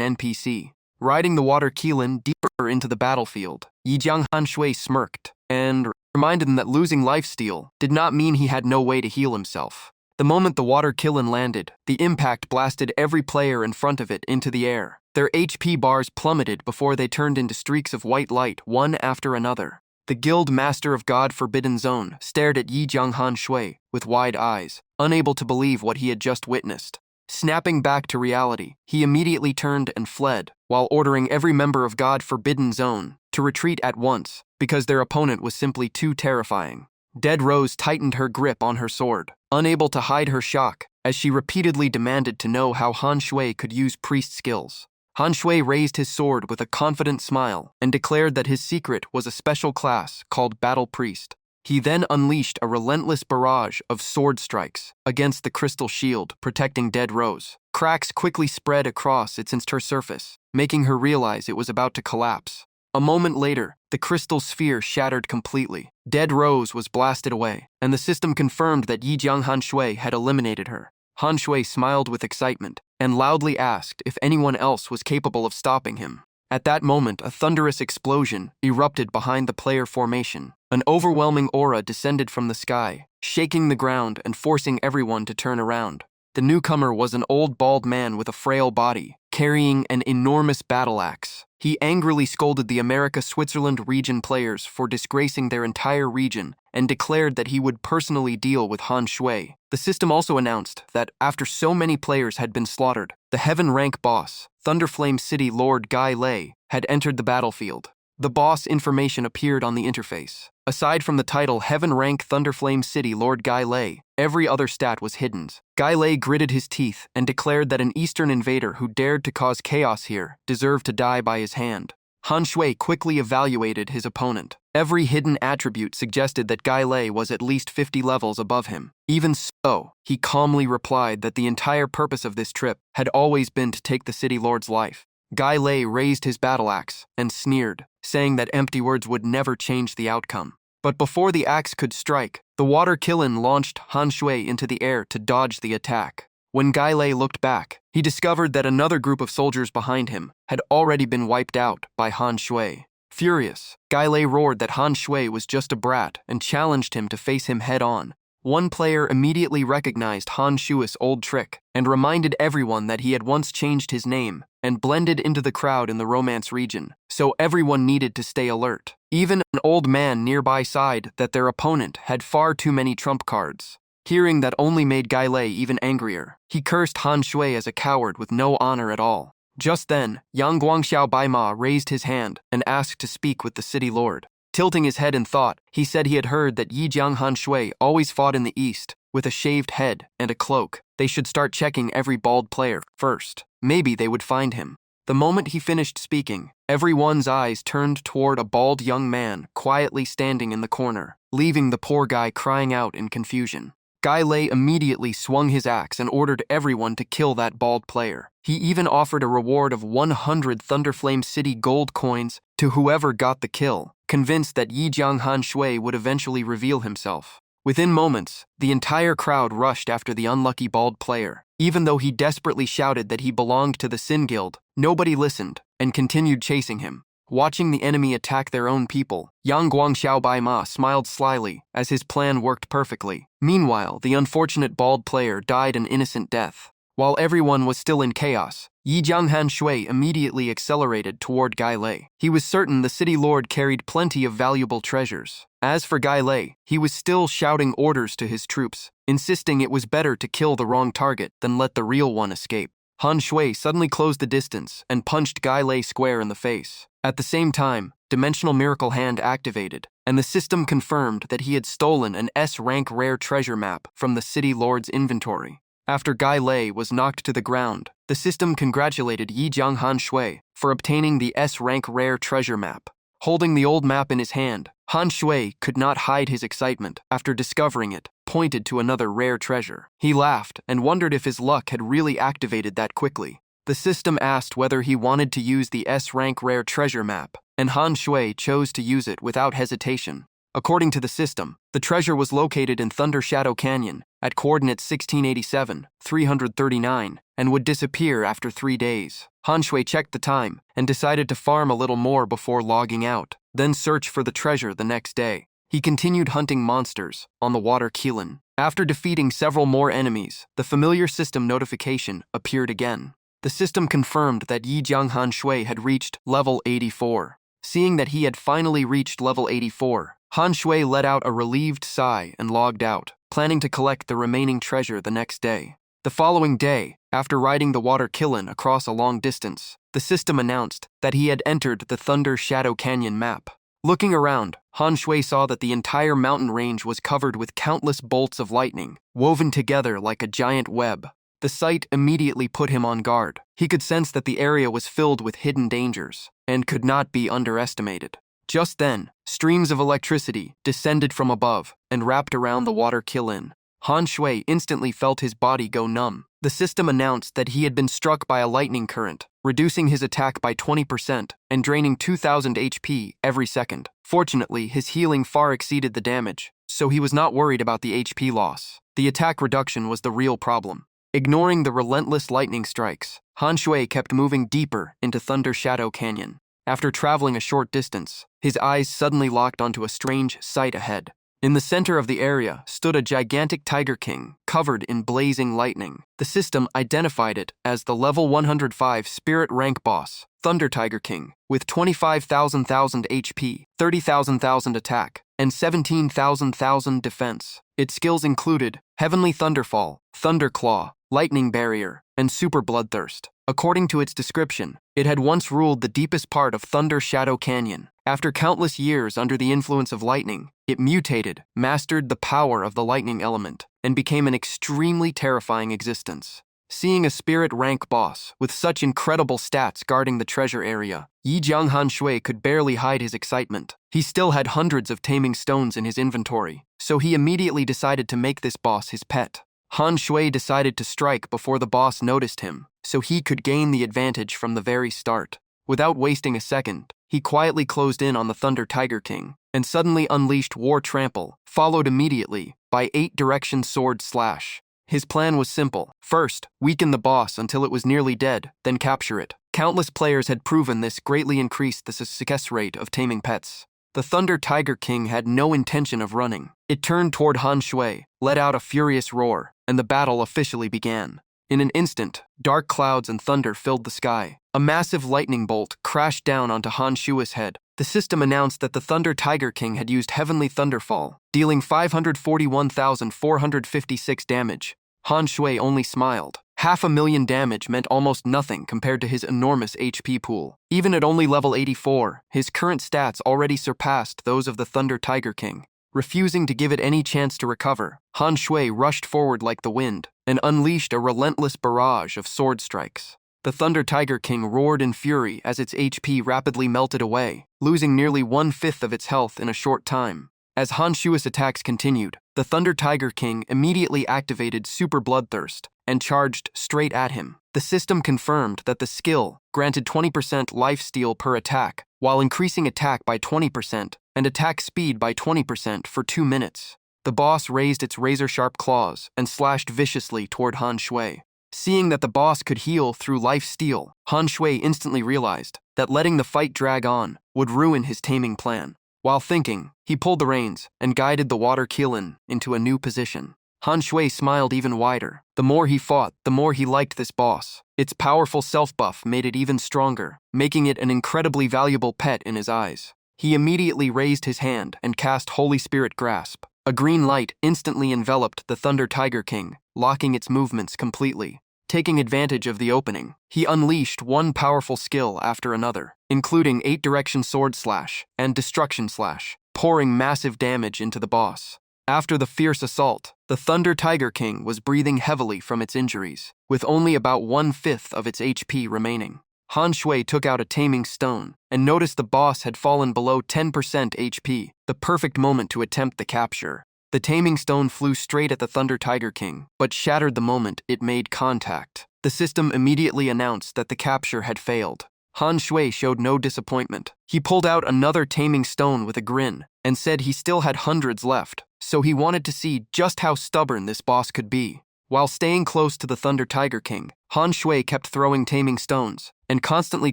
NPC. Riding the water Keelan deeper into the battlefield, Yi Jiang Han Shui smirked and reminded them that losing lifesteal did not mean he had no way to heal himself. The moment the water Keelan landed, the impact blasted every player in front of it into the air. Their HP bars plummeted before they turned into streaks of white light one after another. The Guild Master of God Forbidden Zone stared at Yi Jiang Han Shui with wide eyes, unable to believe what he had just witnessed. Snapping back to reality, he immediately turned and fled, while ordering every member of God Forbidden Zone to retreat at once because their opponent was simply too terrifying. Dead Rose tightened her grip on her sword, unable to hide her shock as she repeatedly demanded to know how Han Shui could use priest skills. Han Shui raised his sword with a confident smile and declared that his secret was a special class called Battle Priest. He then unleashed a relentless barrage of sword strikes against the crystal shield protecting Dead Rose. Cracks quickly spread across its inner surface, making her realize it was about to collapse. A moment later, the crystal sphere shattered completely. Dead Rose was blasted away, and the system confirmed that Yi Jiang Han Shui had eliminated her. Han Shui smiled with excitement and loudly asked if anyone else was capable of stopping him. At that moment, a thunderous explosion erupted behind the player formation. An overwhelming aura descended from the sky, shaking the ground and forcing everyone to turn around. The newcomer was an old bald man with a frail body, carrying an enormous battle axe. He angrily scolded the America-Switzerland region players for disgracing their entire region and declared that he would personally deal with Han Shui. The system also announced that after so many players had been slaughtered, the Heaven Rank boss, Thunderflame City Lord Gai Lei, had entered the battlefield. The boss information appeared on the interface. Aside from the title Heaven Rank Thunderflame City Lord Gai Lei, every other stat was hidden. Gai Lei gritted his teeth and declared that an Eastern invader who dared to cause chaos here deserved to die by his hand. Han Shui quickly evaluated his opponent. Every hidden attribute suggested that Gai Lei was at least 50 levels above him. Even so, he calmly replied that the entire purpose of this trip had always been to take the city lord's life. Gai Lei raised his battle axe and sneered, saying that empty words would never change the outcome. But before the axe could strike, the water Kilin launched Han Shui into the air to dodge the attack. When Gai Lei looked back, he discovered that another group of soldiers behind him had already been wiped out by Han Shui. Furious, Gai Lei roared that Han Shui was just a brat and challenged him to face him head-on. One player immediately recognized Han Shui's old trick and reminded everyone that he had once changed his name and blended into the crowd in the Romance region, so everyone needed to stay alert. Even an old man nearby sighed that their opponent had far too many trump cards. Hearing that only made Gai Lei even angrier. He cursed Han Shui as a coward with no honor at all. Just then, Yang Guangxiao Baima raised his hand and asked to speak with the city lord. Tilting his head in thought, he said he had heard that Yi Jianghan Shui always fought in the east, with a shaved head and a cloak. They should start checking every bald player first. Maybe they would find him. The moment he finished speaking, everyone's eyes turned toward a bald young man quietly standing in the corner, leaving the poor guy crying out in confusion. Guy Lei immediately swung his axe and ordered everyone to kill that bald player. He even offered a reward of 100 Thunderflame City gold coins to whoever got the kill, convinced that Yi Jianghan Shui would eventually reveal himself. Within moments, the entire crowd rushed after the unlucky bald player. Even though he desperately shouted that he belonged to the Sin Guild, nobody listened and continued chasing him. Watching the enemy attack their own people, Yang Guangxiao Baima smiled slyly as his plan worked perfectly. Meanwhile, the unfortunate bald player died an innocent death. While everyone was still in chaos, Yi Jianghan Shui immediately accelerated toward Guy Lei. He was certain the city lord carried plenty of valuable treasures. As for Guy Lei, he was still shouting orders to his troops, insisting it was better to kill the wrong target than let the real one escape. Han Shui suddenly closed the distance and punched Guy Lei square in the face. At the same time, Dimensional Miracle Hand activated, and the system confirmed that he had stolen an S-rank rare treasure map from the city lord's inventory. After Guy Lei was knocked to the ground, the system congratulated Yi Jianghan Shui for obtaining the S-rank rare treasure map. Holding the old map in his hand, Han Shui could not hide his excitement after discovering it, pointed to another rare treasure. He laughed and wondered if his luck had really activated that quickly. The system asked whether he wanted to use the S-rank rare treasure map, and Han Shui chose to use it without hesitation. According to the system, the treasure was located in Thunder Shadow Canyon at coordinates 1687, 339, and would disappear after 3 days. Han Shui checked the time and decided to farm a little more before logging out, then search for the treasure the next day. He continued hunting monsters on the water Keelan. After defeating several more enemies, the familiar system notification appeared again. The system confirmed that Yi Jianghan Shui had reached level 84. Seeing that he had finally reached level 84, Han Shui let out a relieved sigh and logged out, planning to collect the remaining treasure the next day. The following day, after riding the water Keelan across a long distance, the system announced that he had entered the Thunder Shadow Canyon map. Looking around, Han Shui saw that the entire mountain range was covered with countless bolts of lightning, woven together like a giant web. The sight immediately put him on guard. He could sense that the area was filled with hidden dangers and could not be underestimated. Just then, streams of electricity descended from above and wrapped around the water Keelan. Han Shui instantly felt his body go numb. The system announced that he had been struck by a lightning current, reducing his attack by 20% and draining 2,000 HP every second. Fortunately, his healing far exceeded the damage, so he was not worried about the HP loss. The attack reduction was the real problem. Ignoring the relentless lightning strikes, Han Shui kept moving deeper into Thunder Shadow Canyon. After traveling a short distance, his eyes suddenly locked onto a strange sight ahead. In the center of the area stood a gigantic Tiger King, covered in blazing lightning. The system identified it as the level 105 Spirit Rank Boss, Thunder Tiger King, with 25,000 HP, 30,000 attack, and 17,000 defense. Its skills included Heavenly Thunderfall, Thunder Claw, Lightning Barrier, and Super Bloodthirst. According to its description, it had once ruled the deepest part of Thunder Shadow Canyon. After countless years under the influence of lightning, it mutated, mastered the power of the lightning element, and became an extremely terrifying existence. Seeing a spirit rank boss with such incredible stats guarding the treasure area, Yi Jianghan Shui could barely hide his excitement. He still had hundreds of taming stones in his inventory, so he immediately decided to make this boss his pet. Han Shui decided to strike before the boss noticed him, so he could gain the advantage from the very start. Without wasting a second, he quietly closed in on the Thunder Tiger King, and suddenly unleashed War Trample, followed immediately by 8 Direction Sword Slash. His plan was simple. First, weaken the boss until it was nearly dead, then capture it. Countless players had proven this greatly increased the success rate of taming pets. The Thunder Tiger King had no intention of running. It turned toward Han Shui, let out a furious roar, and the battle officially began. In an instant, dark clouds and thunder filled the sky. A massive lightning bolt crashed down onto Han Shui's head. The system announced that the Thunder Tiger King had used Heavenly Thunderfall, dealing 541,456 damage. Han Shui only smiled, 500,000 damage meant almost nothing compared to his enormous HP pool. Even at only level 84, his current stats already surpassed those of the Thunder Tiger King. Refusing to give it any chance to recover, Han Shui rushed forward like the wind and unleashed a relentless barrage of sword strikes. The Thunder Tiger King roared in fury as its HP rapidly melted away, losing nearly 1/5 of its health in a short time. As Han Shui's attacks continued, the Thunder Tiger King immediately activated Super Bloodthirst and charged straight at him. The system confirmed that the skill granted 20% lifesteal per attack, while increasing attack by 20% and attack speed by 20% for 2 minutes. The boss raised its razor-sharp claws and slashed viciously toward Han Shui. Seeing that the boss could heal through life steal, Han Shui instantly realized that letting the fight drag on would ruin his taming plan. While thinking, he pulled the reins and guided the water Qilin into a new position. Han Shui smiled even wider. The more he fought, the more he liked this boss. Its powerful self-buff made it even stronger, making it an incredibly valuable pet in his eyes. He immediately raised his hand and cast Holy Spirit Grasp. A green light instantly enveloped the Thunder Tiger King, locking its movements completely. Taking advantage of the opening, he unleashed one powerful skill after another, including 8-direction sword slash and destruction slash, pouring massive damage into the boss. After the fierce assault, the Thunder Tiger King was breathing heavily from its injuries, with only about 1/5 of its HP remaining. Han Shui took out a taming stone and noticed the boss had fallen below 10% HP, the perfect moment to attempt the capture. The taming stone flew straight at the Thunder Tiger King, but shattered the moment it made contact. The system immediately announced that the capture had failed. Han Shui showed no disappointment. He pulled out another taming stone with a grin and said he still had hundreds left, so he wanted to see just how stubborn this boss could be. While staying close to the Thunder Tiger King, Han Shui kept throwing taming stones and constantly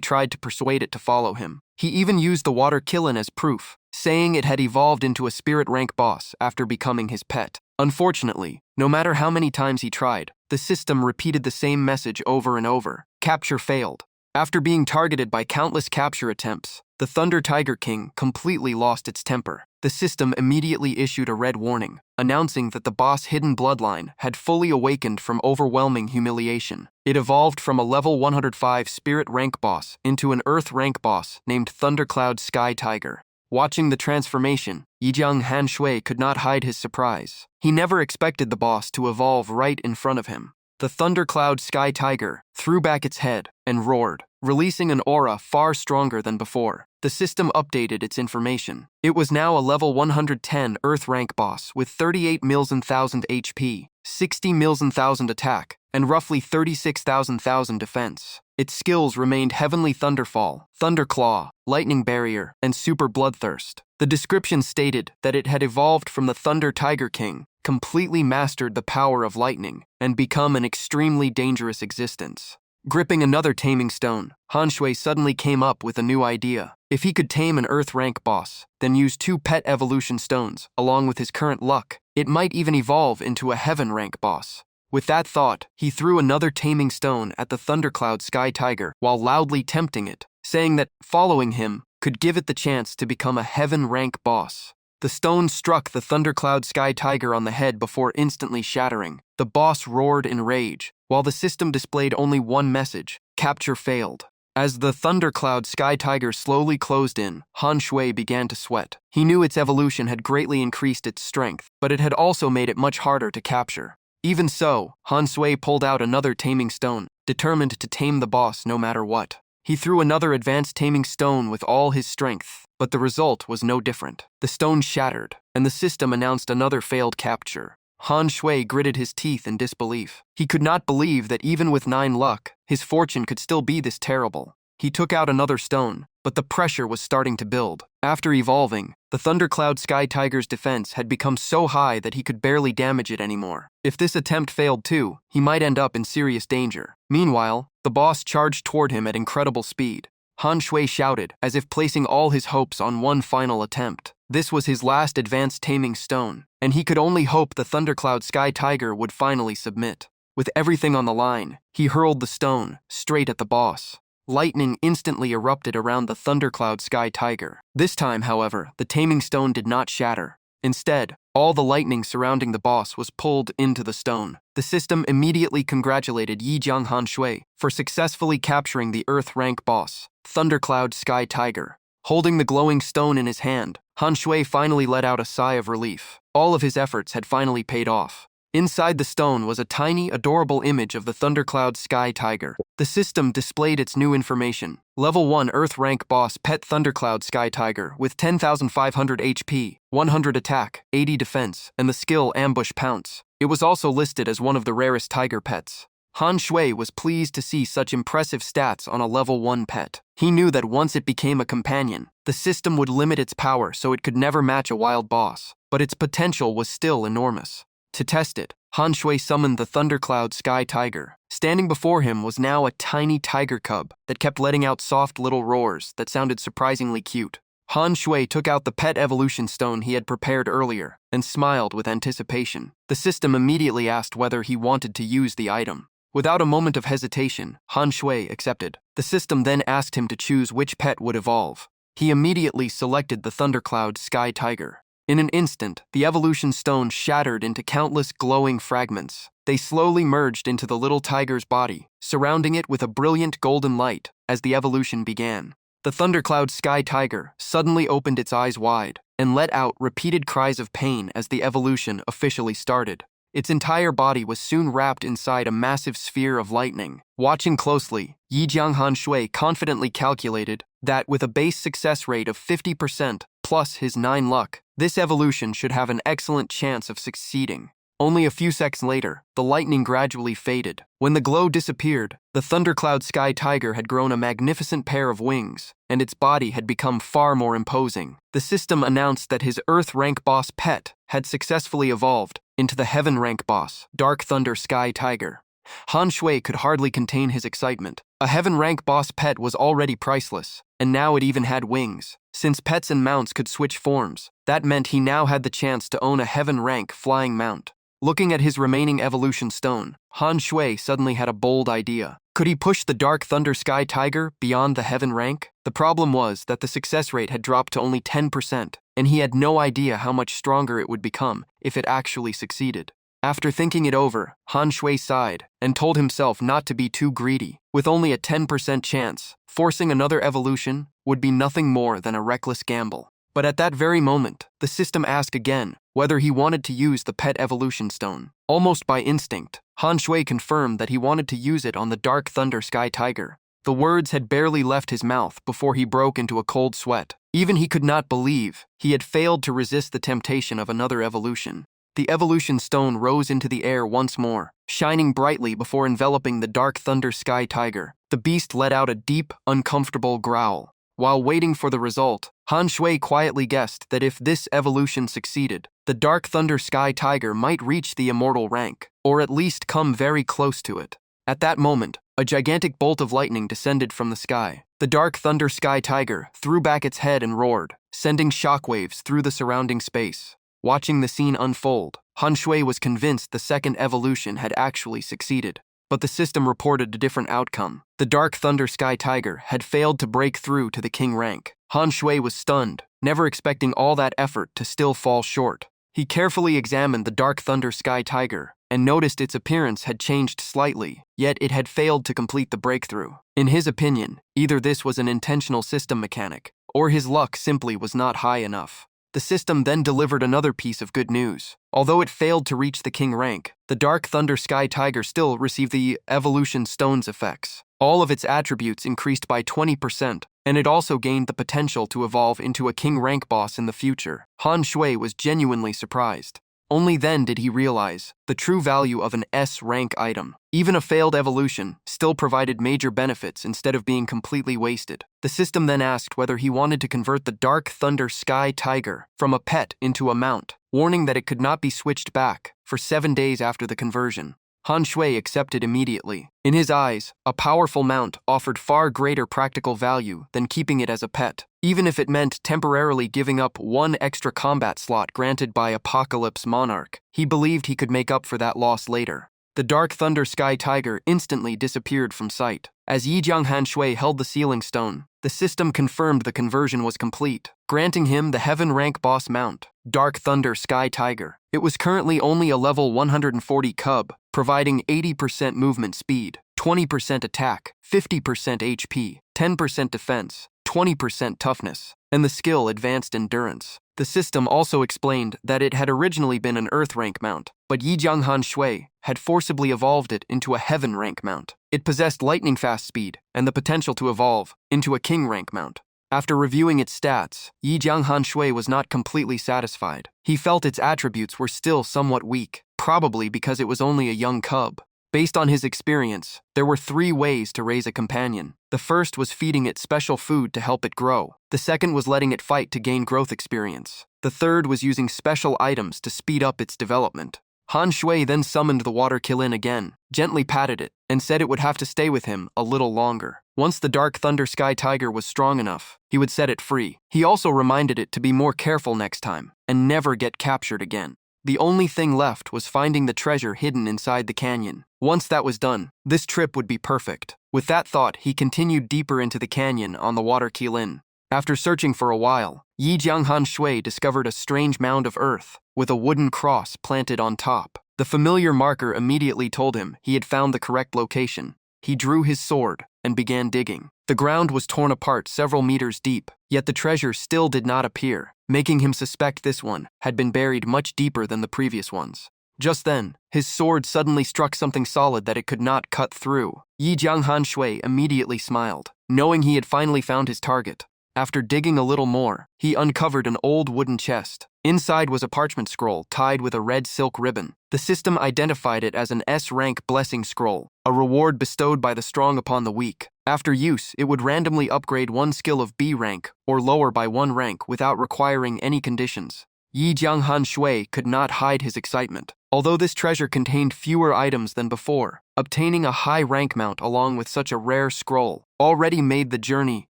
tried to persuade it to follow him. He even used the water Qilin as proof, saying it had evolved into a spirit rank boss after becoming his pet. Unfortunately, no matter how many times he tried, the system repeated the same message over and over. Capture failed. After being targeted by countless capture attempts, the Thunder Tiger King completely lost its temper. The system immediately issued a red warning, announcing that the boss' hidden bloodline had fully awakened from overwhelming humiliation. It evolved from a level 105 spirit rank boss into an earth rank boss named Thundercloud Sky Tiger. Watching the transformation, Yijiang Han Shui could not hide his surprise. He never expected the boss to evolve right in front of him. The Thundercloud Sky Tiger threw back its head and roared, releasing an aura far stronger than before. The system updated its information. It was now a level 110 Earth rank boss with 38,000,000 HP, 60,000,000 attack, and roughly 36,000 defense. Its skills remained Heavenly Thunderfall, Thunderclaw, Lightning Barrier, and Super Bloodthirst. The description stated that it had evolved from the Thunder Tiger King, completely mastered the power of lightning, and become an extremely dangerous existence. Gripping another taming stone, Han Shui suddenly came up with a new idea. If he could tame an Earth rank boss, then use 2 pet evolution stones, along with his current luck, it might even evolve into a Heaven rank boss. With that thought, he threw another taming stone at the Thundercloud Sky Tiger while loudly tempting it, saying that following him could give it the chance to become a Heaven rank boss. The stone struck the Thundercloud Sky Tiger on the head before instantly shattering. The boss roared in rage, while the system displayed only one message: capture failed. As the Thundercloud Sky Tiger slowly closed in, Han Shui began to sweat. He knew its evolution had greatly increased its strength, but it had also made it much harder to capture. Even so, Han Shui pulled out another taming stone, determined to tame the boss no matter what. He threw another advanced taming stone with all his strength, but the result was no different. The stone shattered, and the system announced another failed capture. Han Shui gritted his teeth in disbelief. He could not believe that even with 9 luck, his fortune could still be this terrible. He took out another stone, but the pressure was starting to build. After evolving, the Thundercloud Sky Tiger's defense had become so high that he could barely damage it anymore. If this attempt failed too, he might end up in serious danger. Meanwhile, the boss charged toward him at incredible speed. Han Shui shouted, as if placing all his hopes on one final attempt. This was his last advanced taming stone, and he could only hope the Thundercloud Sky Tiger would finally submit. With everything on the line, he hurled the stone straight at the boss. Lightning instantly erupted around the Thundercloud Sky Tiger. This time, however, the taming stone did not shatter. Instead, all the lightning surrounding the boss was pulled into the stone. The system immediately congratulated Yijiang Han Shui for successfully capturing the Earth rank boss, Thundercloud Sky Tiger. Holding the glowing stone in his hand, Han Shui finally let out a sigh of relief. All of his efforts had finally paid off. Inside the stone was a tiny, adorable image of the Thundercloud Sky Tiger. The system displayed its new information. Level 1 Earth rank boss Pet Thundercloud Sky Tiger with 10,500 HP, 100 attack, 80 defense, and the skill Ambush Pounce. It was also listed as one of the rarest tiger pets. Han Shui was pleased to see such impressive stats on a level 1 pet. He knew that once it became a companion, the system would limit its power so it could never match a wild boss, but its potential was still enormous. To test it, Han Shui summoned the Thundercloud Sky Tiger. Standing before him was now a tiny tiger cub that kept letting out soft little roars that sounded surprisingly cute. Han Shui took out the pet evolution stone he had prepared earlier and smiled with anticipation. The system immediately asked whether he wanted to use the item. Without a moment of hesitation, Han Shui accepted. The system then asked him to choose which pet would evolve. He immediately selected the Thundercloud Sky Tiger. In an instant, the evolution stone shattered into countless glowing fragments. They slowly merged into the little tiger's body, surrounding it with a brilliant golden light as the evolution began. The Thundercloud Sky Tiger suddenly opened its eyes wide and let out repeated cries of pain as the evolution officially started. Its entire body was soon wrapped inside a massive sphere of lightning. Watching closely, Yijiang Han Shui confidently calculated that with a base success rate of 50% plus his 9 luck, this evolution should have an excellent chance of succeeding. Only a few seconds later, the lightning gradually faded. When the glow disappeared, the Thundercloud Sky Tiger had grown a magnificent pair of wings, and its body had become far more imposing. The system announced that his Earth rank boss pet had successfully evolved into the Heaven rank boss, Dark Thunder Sky Tiger. Han Shui could hardly contain his excitement. A Heaven rank boss pet was already priceless, and now it even had wings. Since pets and mounts could switch forms, that meant he now had the chance to own a Heaven rank flying mount. Looking at his remaining evolution stone, Han Shui suddenly had a bold idea. Could he push the Dark Thunder Sky Tiger beyond the Heaven rank? The problem was that the success rate had dropped to only 10%, and he had no idea how much stronger it would become if it actually succeeded. After thinking it over, Han Shui sighed and told himself not to be too greedy. With only a 10% chance, forcing another evolution would be nothing more than a reckless gamble. But at that very moment, the system asked again whether he wanted to use the pet evolution stone. Almost by instinct, Han Shui confirmed that he wanted to use it on the Dark Thunder Sky Tiger. The words had barely left his mouth before he broke into a cold sweat. Even he could not believe he had failed to resist the temptation of another evolution. The evolution stone rose into the air once more, shining brightly before enveloping the Dark Thunder Sky Tiger. The beast let out a deep, uncomfortable growl. While waiting for the result, Han Shui quietly guessed that if this evolution succeeded, the Dark Thunder Sky Tiger might reach the immortal rank, or at least come very close to it. At that moment, a gigantic bolt of lightning descended from the sky. The Dark Thunder Sky Tiger threw back its head and roared, sending shockwaves through the surrounding space. Watching the scene unfold, Han Shui was convinced the second evolution had actually succeeded. But the system reported a different outcome. The Dark Thunder Sky Tiger had failed to break through to the king rank. Han Shui was stunned, never expecting all that effort to still fall short. He carefully examined the Dark Thunder Sky Tiger and noticed its appearance had changed slightly, yet it had failed to complete the breakthrough. In his opinion, either this was an intentional system mechanic, or his luck simply was not high enough. The system then delivered another piece of good news. Although it failed to reach the king rank, the Dark Thunder Sky Tiger still received the Evolution Stone's effects. All of its attributes increased by 20%, and it also gained the potential to evolve into a king rank boss in the future. Han Shui was genuinely surprised. Only then did he realize the true value of an S-rank item. Even a failed evolution still provided major benefits instead of being completely wasted. The system then asked whether he wanted to convert the Dark Thunder Sky Tiger from a pet into a mount, warning that it could not be switched back for 7 days after the conversion. Han Shui accepted immediately. In his eyes, a powerful mount offered far greater practical value than keeping it as a pet, even if it meant temporarily giving up one extra combat slot granted by Apocalypse Monarch. He believed he could make up for that loss later. The Dark Thunder Sky Tiger instantly disappeared from sight. As Yi Jianghan Shui held the sealing stone, the system confirmed the conversion was complete, granting him the Heaven Rank Boss mount, Dark Thunder Sky Tiger. It was currently only a level 140 cub, providing 80% movement speed, 20% attack, 50% HP, 10% defense, 20% toughness, and the skill Advanced Endurance. The system also explained that it had originally been an Earth rank mount, but Yi Jianghan Shui had forcibly evolved it into a Heaven rank mount. It possessed lightning-fast speed and the potential to evolve into a King rank mount. After reviewing its stats, Yi Jianghan Shui was not completely satisfied. He felt its attributes were still somewhat weak, probably because it was only a young cub. Based on his experience, there were 3 ways to raise a companion. The first was feeding it special food to help it grow. The second was letting it fight to gain growth experience. The third was using special items to speed up its development. Han Shui then summoned the water Qilin again, gently patted it, and said it would have to stay with him a little longer. Once the Dark Thunder Sky Tiger was strong enough, he would set it free. He also reminded it to be more careful next time and never get captured again. The only thing left was finding the treasure hidden inside the canyon. Once that was done, this trip would be perfect. With that thought, he continued deeper into the canyon on the water Qilin. After searching for a while, Yi Jianghan Shui discovered a strange mound of earth with a wooden cross planted on top. The familiar marker immediately told him he had found the correct location. He drew his sword and began digging. The ground was torn apart several meters deep, yet the treasure still did not appear, making him suspect this one had been buried much deeper than the previous ones. Just then, his sword suddenly struck something solid that it could not cut through. Yi Jianghan Shui immediately smiled, knowing he had finally found his target. After digging a little more, he uncovered an old wooden chest. Inside was a parchment scroll tied with a red silk ribbon. The system identified it as an S-rank blessing scroll, a reward bestowed by the strong upon the weak. After use, it would randomly upgrade one skill of B rank or lower by 1 rank without requiring any conditions. Yi Jianghan Shui could not hide his excitement. Although this treasure contained fewer items than before, obtaining a high rank mount along with such a rare scroll already made the journey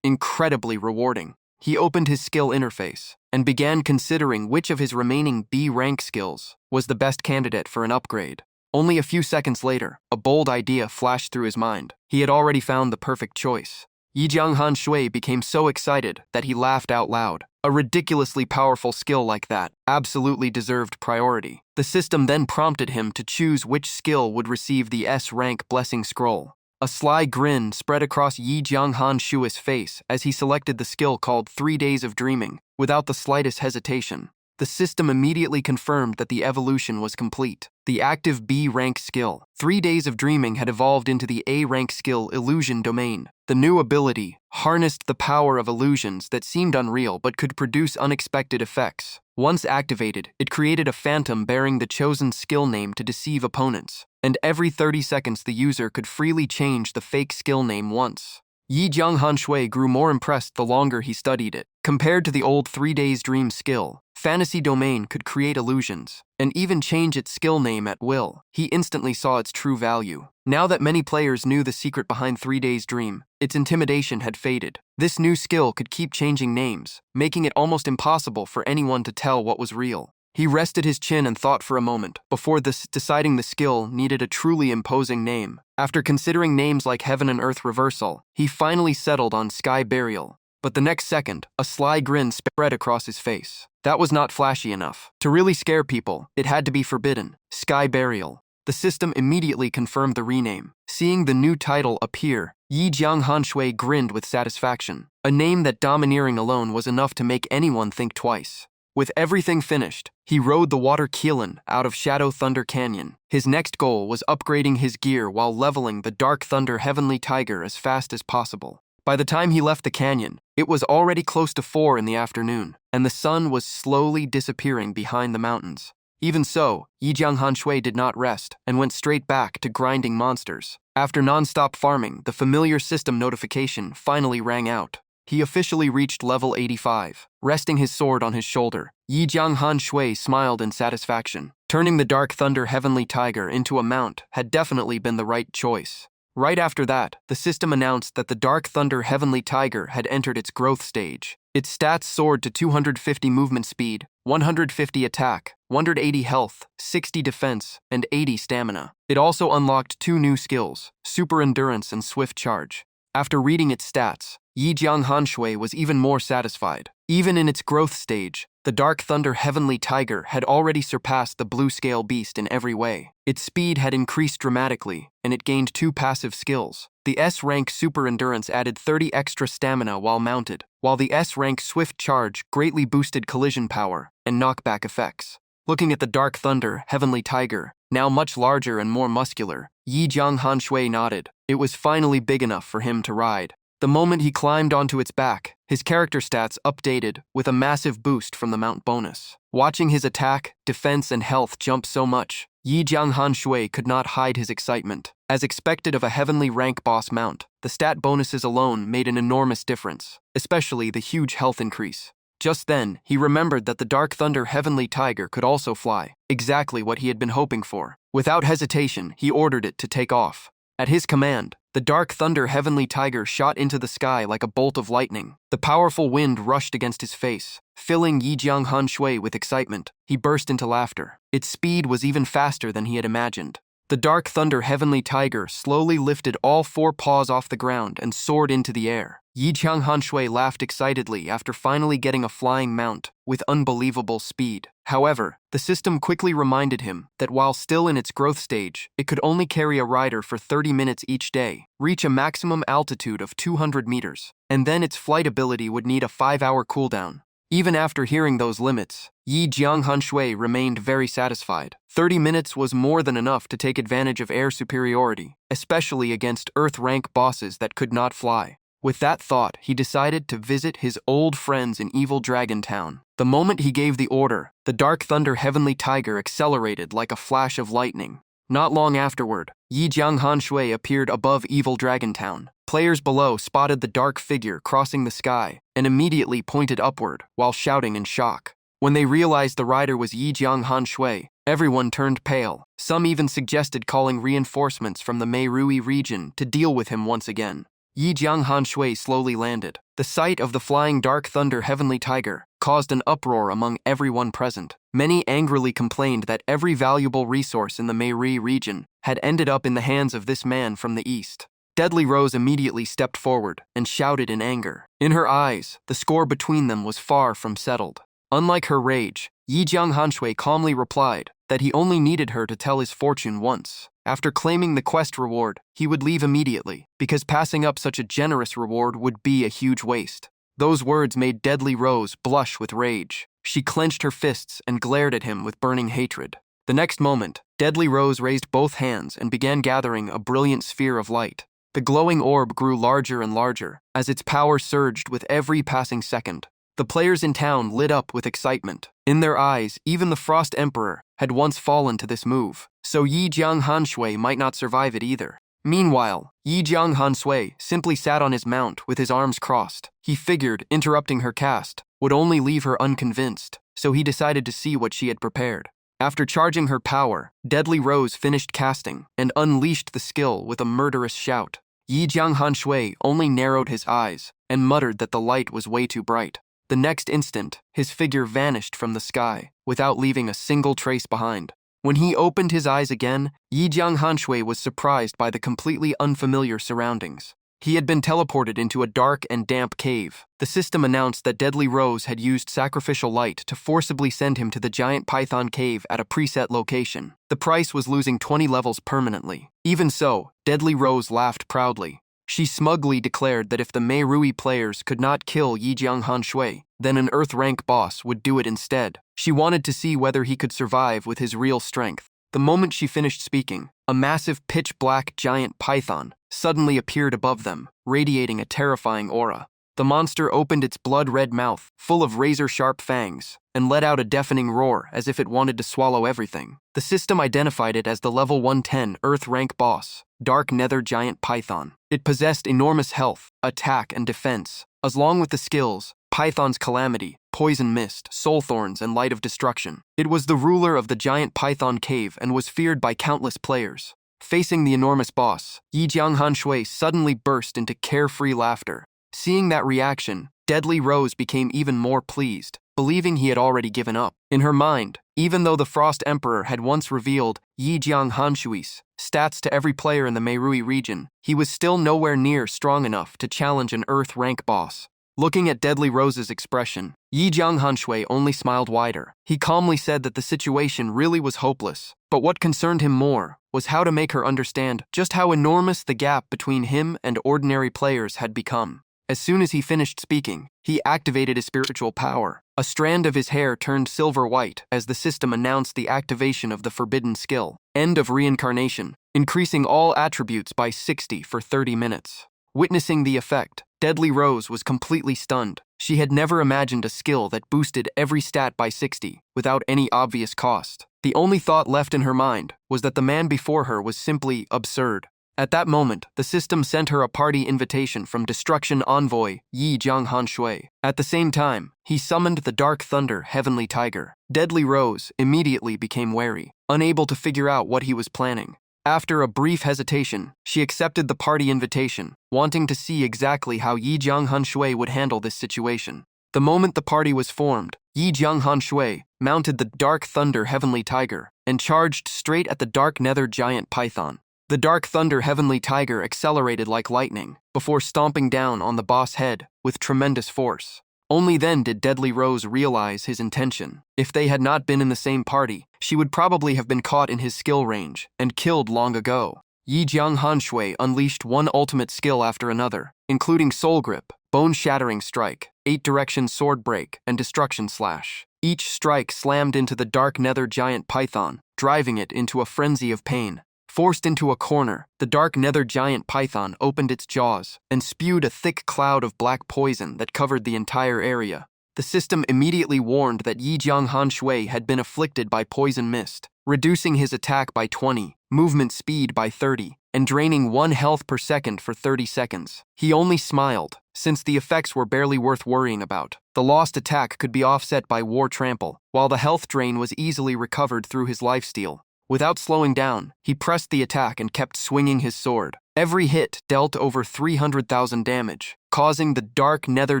incredibly rewarding. He opened his skill interface and began considering which of his remaining B rank skills was the best candidate for an upgrade. Only a few seconds later, a bold idea flashed through his mind. He had already found the perfect choice. Yi Jianghan Shui became so excited that he laughed out loud. A ridiculously powerful skill like that absolutely deserved priority. The system then prompted him to choose which skill would receive the S-rank blessing scroll. A sly grin spread across Yi Jianghan Shui's face as he selected the skill called 3 Days of Dreaming, without the slightest hesitation. The system immediately confirmed that the evolution was complete. The active B-rank skill, 3 Days of Dreaming, had evolved into the A-rank skill Illusion Domain. The new ability harnessed the power of illusions that seemed unreal but could produce unexpected effects. Once activated, it created a phantom bearing the chosen skill name to deceive opponents, and every 30 seconds the user could freely change the fake skill name once. Yi Jianghan Shui grew more impressed the longer he studied it. Compared to the old 3 Days Dream skill, Fantasy Domain could create illusions and even change its skill name at will. He instantly saw its true value. Now that many players knew the secret behind 3 Days Dream, its intimidation had faded. This new skill could keep changing names, making it almost impossible for anyone to tell what was real. He rested his chin and thought for a moment before deciding the skill needed a truly imposing name. After considering names like Heaven and Earth Reversal, he finally settled on Sky Burial. But the next second, a sly grin spread across his face. That was not flashy enough. To really scare people, it had to be forbidden. Sky Burial. The system immediately confirmed the rename. Seeing the new title appear, Yi Jianghan Shui grinned with satisfaction. A name that domineering alone was enough to make anyone think twice. With everything finished, he rode the water Qilin out of Shadow Thunder Canyon. His next goal was upgrading his gear while leveling the Dark Thunder Heavenly Tiger as fast as possible. By the time he left the canyon, it was already close to 4 in the afternoon, and the sun was slowly disappearing behind the mountains. Even so, Yi Jianghan Shui did not rest and went straight back to grinding monsters. After non-stop farming, the familiar system notification finally rang out. He officially reached level 85. Resting his sword on his shoulder, Yi Jianghan Shui smiled in satisfaction. Turning the Dark Thunder Heavenly Tiger into a mount had definitely been the right choice. Right after that, the system announced that the Dark Thunder Heavenly Tiger had entered its growth stage. Its stats soared to 250 movement speed, 150 attack, 180 health, 60 defense, and 80 stamina. It also unlocked 2 new skills, super endurance and swift charge. After reading its stats, Yijiang Hanshui was even more satisfied. Even in its growth stage, the Dark Thunder Heavenly Tiger had already surpassed the Blue Scale Beast in every way. Its speed had increased dramatically, and it gained 2 passive skills. The S-rank Super Endurance added 30 extra stamina while mounted, while the S-rank Swift Charge greatly boosted collision power and knockback effects. Looking at the Dark Thunder Heavenly Tiger, now much larger and more muscular, Yijiang Hanshui nodded. It was finally big enough for him to ride. The moment he climbed onto its back, his character stats updated with a massive boost from the mount bonus. Watching his attack, defense, and health jump so much, Yijiang Hanshui could not hide his excitement. As expected of a heavenly rank boss mount, the stat bonuses alone made an enormous difference, especially the huge health increase. Just then, he remembered that the Dark Thunder Heavenly Tiger could also fly, exactly what he had been hoping for. Without hesitation, he ordered it to take off. At his command, the Dark Thunder Heavenly Tiger shot into the sky like a bolt of lightning. The powerful wind rushed against his face, filling Yijiang Hanshui with excitement. He burst into laughter. Its speed was even faster than he had imagined. The Dark Thunder Heavenly Tiger slowly lifted all 4 paws off the ground and soared into the air. Yijiang Hanshui laughed excitedly after finally getting a flying mount with unbelievable speed. However, the system quickly reminded him that while still in its growth stage, it could only carry a rider for 30 minutes each day, reach a maximum altitude of 200 meters, and then its flight ability would need a 5-hour cooldown. Even after hearing those limits, Yijiang Hanshui remained very satisfied. 30 minutes was more than enough to take advantage of air superiority, especially against Earth-rank bosses that could not fly. With that thought, he decided to visit his old friends in Evil Dragon Town. The moment he gave the order, the Dark Thunder Heavenly Tiger accelerated like a flash of lightning. Not long afterward, Yijiang Hanshui appeared above Evil Dragon Town. Players below spotted the dark figure crossing the sky and immediately pointed upward while shouting in shock. When they realized the rider was Yijiang Hanshui, everyone turned pale. Some even suggested calling reinforcements from the Meirui region to deal with him once again. Yijiang Hanshui slowly landed. The sight of the flying Dark Thunder Heavenly Tiger caused an uproar among everyone present. Many angrily complained that every valuable resource in the Meirui region had ended up in the hands of this man from the east. Deadly Rose immediately stepped forward and shouted in anger. In her eyes, the score between them was far from settled. Unlike her rage, Yijiang Hanshui calmly replied that he only needed her to tell his fortune once. After claiming the quest reward, he would leave immediately, because passing up such a generous reward would be a huge waste. Those words made Deadly Rose blush with rage. She clenched her fists and glared at him with burning hatred. The next moment, Deadly Rose raised both hands and began gathering a brilliant sphere of light. The glowing orb grew larger and larger, as its power surged with every passing second. The players in town lit up with excitement. In their eyes, even the Frost Emperor had once fallen to this move, so Yijiang Hanshui might not survive it either. Meanwhile, Yijiang Hanshui simply sat on his mount with his arms crossed. He figured interrupting her cast would only leave her unconvinced, so he decided to see what she had prepared. After charging her power, Deadly Rose finished casting and unleashed the skill with a murderous shout. Yijiang Hanshui only narrowed his eyes and muttered that the light was way too bright. The next instant, his figure vanished from the sky without leaving a single trace behind. When he opened his eyes again, Yijiang Hanshui was surprised by the completely unfamiliar surroundings. He had been teleported into a dark and damp cave. The system announced that Deadly Rose had used sacrificial light to forcibly send him to the giant python cave at a preset location. The price was losing 20 levels permanently. Even so, Deadly Rose laughed proudly. She smugly declared that if the Meirui players could not kill Yijiang Hanshui, then an Earth-rank boss would do it instead. She wanted to see whether he could survive with his real strength. The moment she finished speaking, a massive pitch-black giant python suddenly appeared above them, radiating a terrifying aura. The monster opened its blood-red mouth, full of razor-sharp fangs, and let out a deafening roar as if it wanted to swallow everything. The system identified it as the level 110 Earth-rank boss, Dark Nether Giant Python. It possessed enormous health, attack, and defense, along with the skills Python's Calamity, Poison Mist, Soul Thorns, and Light of Destruction. It was the ruler of the giant python cave and was feared by countless players. Facing the enormous boss, Yijiang Hanshui suddenly burst into carefree laughter. Seeing that reaction, Deadly Rose became even more pleased. believing he had already given up. In her mind, even though the Frost Emperor had once revealed Yijiang Hanshui's stats to every player in the Meirui region, he was still nowhere near strong enough to challenge an Earth rank boss. Looking at Deadly Rose's expression, Yijiang Hanshui only smiled wider. He calmly said that the situation really was hopeless, but what concerned him more was how to make her understand just how enormous the gap between him and ordinary players had become. As soon as he finished speaking, he activated his spiritual power. A strand of his hair turned silver white as the system announced the activation of the forbidden skill, End of Reincarnation, increasing all attributes by 60 for 30 minutes. Witnessing the effect, Deadly Rose was completely stunned. She had never imagined a skill that boosted every stat by 60 without any obvious cost. The only thought left in her mind was that the man before her was simply absurd. At that moment, the system sent her a party invitation from Destruction Envoy Yi Jianghan Shui. At the same time, he summoned the Dark Thunder Heavenly Tiger. Deadly Rose immediately became wary, unable to figure out what he was planning. After a brief hesitation, she accepted the party invitation, wanting to see exactly how Yi Jianghan Shui would handle this situation. The moment the party was formed, Yi Jianghan Shui mounted the Dark Thunder Heavenly Tiger and charged straight at the Dark Nether Giant Python. The Dark Thunder Heavenly Tiger accelerated like lightning before stomping down on the boss head with tremendous force. Only then did Deadly Rose realize his intention. If they had not been in the same party, she would probably have been caught in his skill range and killed long ago. Yi Jianghan Shui unleashed one ultimate skill after another, including Soul Grip, Bone-Shattering Strike, 8-Direction Sword Break, and Destruction Slash. Each strike slammed into the Dark Nether Giant Python, driving it into a frenzy of pain. Forced into a corner, the Dark Nether Giant Python opened its jaws and spewed a thick cloud of black poison that covered the entire area. The system immediately warned that Yi Jianghan Shui had been afflicted by poison mist, reducing his attack by 20, movement speed by 30, and draining 1 health per second for 30 seconds. He only smiled, since the effects were barely worth worrying about. The lost attack could be offset by War Trample, while the health drain was easily recovered through his lifesteal. Without slowing down, he pressed the attack and kept swinging his sword. Every hit dealt over 300,000 damage, causing the Dark Nether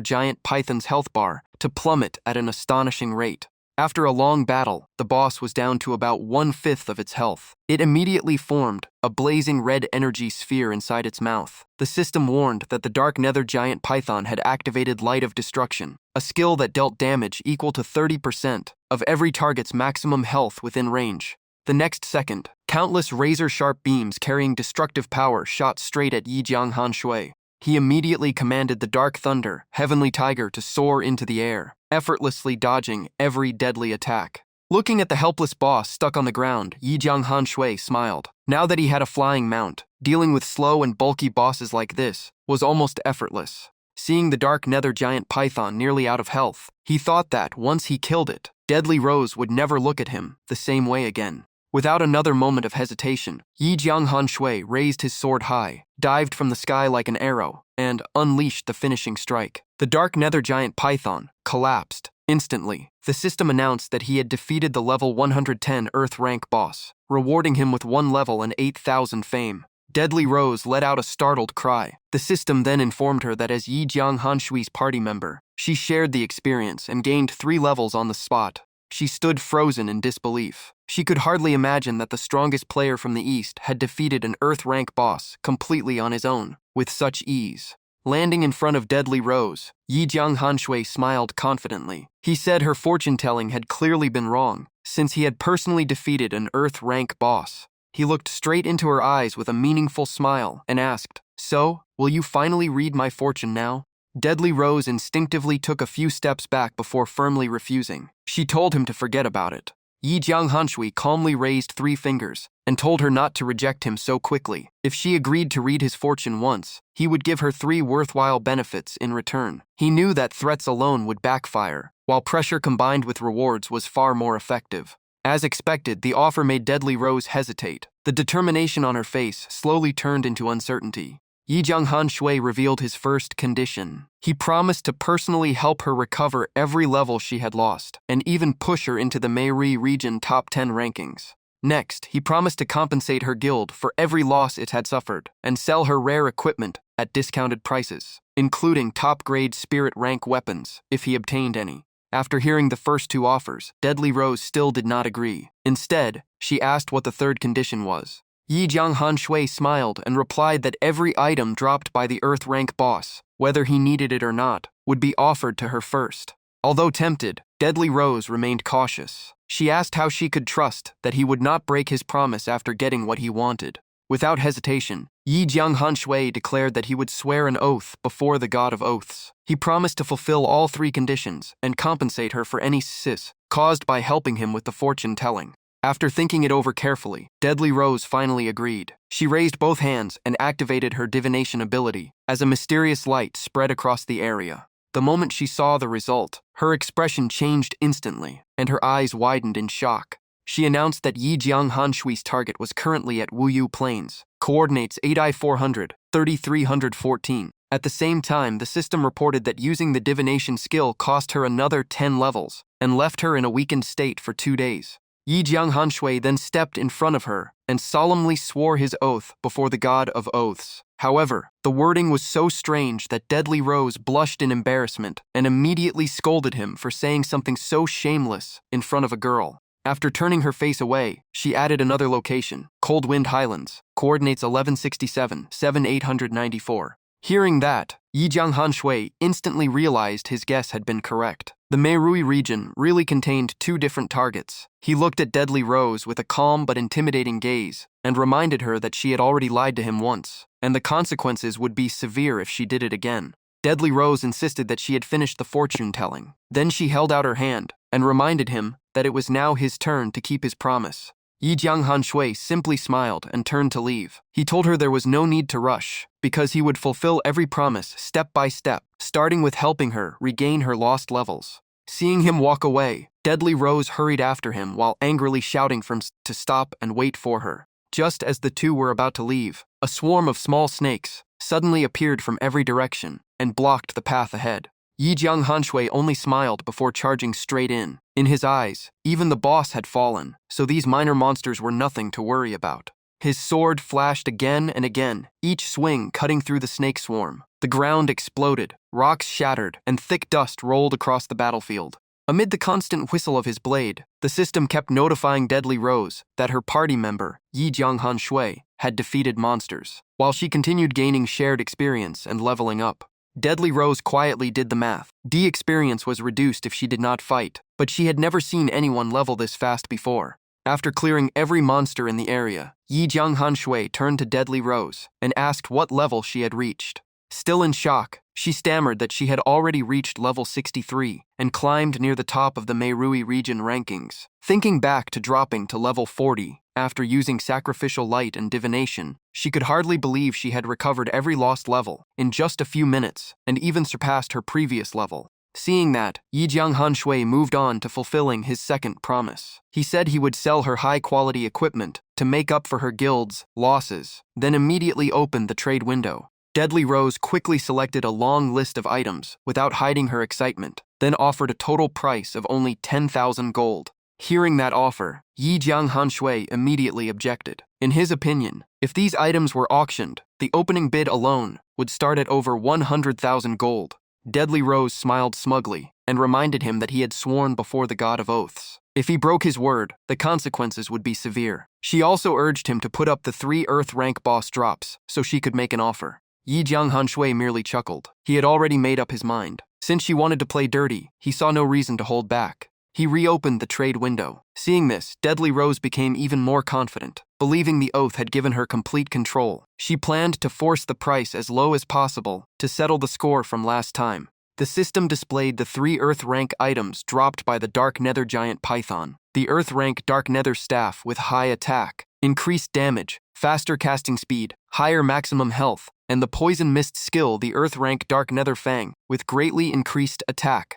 Giant Python's health bar to plummet at an astonishing rate. After a long battle, the boss was down to about 1/5 of its health. It immediately formed a blazing red energy sphere inside its mouth. The system warned that the Dark Nether Giant Python had activated Light of Destruction, a skill that dealt damage equal to 30% of every target's maximum health within range. The next second, countless razor-sharp beams carrying destructive power shot straight at Yi Jianghan Shui. He immediately commanded the Dark Thunder Heavenly Tiger to soar into the air, effortlessly dodging every deadly attack. Looking at the helpless boss stuck on the ground, Yi Jianghan Shui smiled. Now that he had a flying mount, dealing with slow and bulky bosses like this was almost effortless. Seeing the Dark Nether Giant Python nearly out of health, he thought that, once he killed it, Deadly Rose would never look at him the same way again. Without another moment of hesitation, Yi Jianghan Shui raised his sword high, dived from the sky like an arrow, and unleashed the finishing strike. The Dark Nether Giant Python collapsed. Instantly, the system announced that he had defeated the level 110 Earth rank boss, rewarding him with 1 level and 8,000 fame. Deadly Rose let out a startled cry. The system then informed her that as Yi Jianghan Shui's party member, she shared the experience and gained 3 levels on the spot. She stood frozen in disbelief. She could hardly imagine that the strongest player from the East had defeated an Earth rank boss completely on his own, with such ease. Landing in front of Deadly Rose, Yi Jianghan Shui smiled confidently. He said her fortune-telling had clearly been wrong, since he had personally defeated an Earth rank boss. He looked straight into her eyes with a meaningful smile and asked, "So, will you finally read my fortune now?" Deadly Rose instinctively took a few steps back before firmly refusing. She told him to forget about it. Yi Jianghan Shui calmly raised 3 fingers and told her not to reject him so quickly. If she agreed to read his fortune once, he would give her 3 worthwhile benefits in return. He knew that threats alone would backfire, while pressure combined with rewards was far more effective. As expected, the offer made Deadly Rose hesitate. The determination on her face slowly turned into uncertainty. Yi Jianghan Shui revealed his first condition. He promised to personally help her recover every level she had lost, and even push her into the Meirui region top 10 rankings. Next, he promised to compensate her guild for every loss it had suffered, and sell her rare equipment at discounted prices, including top-grade spirit rank weapons, if he obtained any. After hearing the first two offers, Deadly Rose still did not agree. Instead, she asked what the third condition was. Yi Jianghan Shui smiled and replied that every item dropped by the Earth rank boss, whether he needed it or not, would be offered to her first. Although tempted, Deadly Rose remained cautious. She asked how she could trust that he would not break his promise after getting what he wanted. Without hesitation, Yi Jianghan Shui declared that he would swear an oath before the god of oaths. He promised to fulfill all three conditions and compensate her for any sis caused by helping him with the fortune-telling. After thinking it over carefully, Deadly Rose finally agreed. She raised both hands and activated her divination ability as a mysterious light spread across the area. The moment she saw the result, her expression changed instantly, and her eyes widened in shock. She announced that Yi Jianghan Shui's target was currently at Wuyu Plains, coordinates 8I400, 3314. At the same time, the system reported that using the divination skill cost her another 10 levels and left her in a weakened state for 2 days. Yi Jianghan Shui then stepped in front of her and solemnly swore his oath before the god of oaths. However, the wording was so strange that Deadly Rose blushed in embarrassment and immediately scolded him for saying something so shameless in front of a girl. After turning her face away, she added another location, Cold Wind Highlands, coordinates 1167, 7894. Hearing that, Yi Jianghan Shui instantly realized his guess had been correct. The Meirui region really contained two different targets. He looked at Deadly Rose with a calm but intimidating gaze and reminded her that she had already lied to him once, and the consequences would be severe if she did it again. Deadly Rose insisted that she had finished the fortune-telling. Then she held out her hand and reminded him that it was now his turn to keep his promise. Yi Jianghan Shui simply smiled and turned to leave. He told her there was no need to rush, because he would fulfill every promise step by step, starting with helping her regain her lost levels. Seeing him walk away, Deadly Rose hurried after him while angrily shouting for him to stop and wait for her. Just as the two were about to leave, a swarm of small snakes suddenly appeared from every direction and blocked the path ahead. Yi Jianghan Shui only smiled before charging straight in. In his eyes, even the boss had fallen, so these minor monsters were nothing to worry about. His sword flashed again and again, each swing cutting through the snake swarm. The ground exploded, rocks shattered, and thick dust rolled across the battlefield. Amid the constant whistle of his blade, the system kept notifying Deadly Rose that her party member, Yi Jianghan Shui, had defeated monsters, while she continued gaining shared experience and leveling up. Deadly Rose quietly did the math. D-experience was reduced if she did not fight, but she had never seen anyone level this fast before. After clearing every monster in the area, Yi Jianghan Shui turned to Deadly Rose and asked what level she had reached. Still in shock, she stammered that she had already reached level 63 and climbed near the top of the Meirui region rankings. Thinking back to dropping to level 40 after using sacrificial light and divination, she could hardly believe she had recovered every lost level in just a few minutes and even surpassed her previous level. Seeing that, Yi Jianghan Shui moved on to fulfilling his second promise. He said he would sell her high-quality equipment to make up for her guild's losses, then immediately opened the trade window. Deadly Rose quickly selected a long list of items without hiding her excitement, then offered a total price of only 10,000 gold. Hearing that offer, Yi Jianghan Shui immediately objected. In his opinion, if these items were auctioned, the opening bid alone would start at over 100,000 gold. Deadly Rose smiled smugly and reminded him that he had sworn before the god of oaths. If he broke his word, the consequences would be severe. She also urged him to put up the 3 Earth rank boss drops so she could make an offer. Yi Jianghan Shui merely chuckled. He had already made up his mind. Since she wanted to play dirty, he saw no reason to hold back. He reopened the trade window. Seeing this, Deadly Rose became even more confident. Believing the oath had given her complete control, she planned to force the price as low as possible to settle the score from last time. The system displayed the 3 Earth rank items dropped by the Dark Nether Giant Python. The Earth rank Dark Nether Staff with high attack, increased damage, faster casting speed, higher maximum health, and the Poison Mist skill the Earth rank Dark Nether Fang with greatly increased attack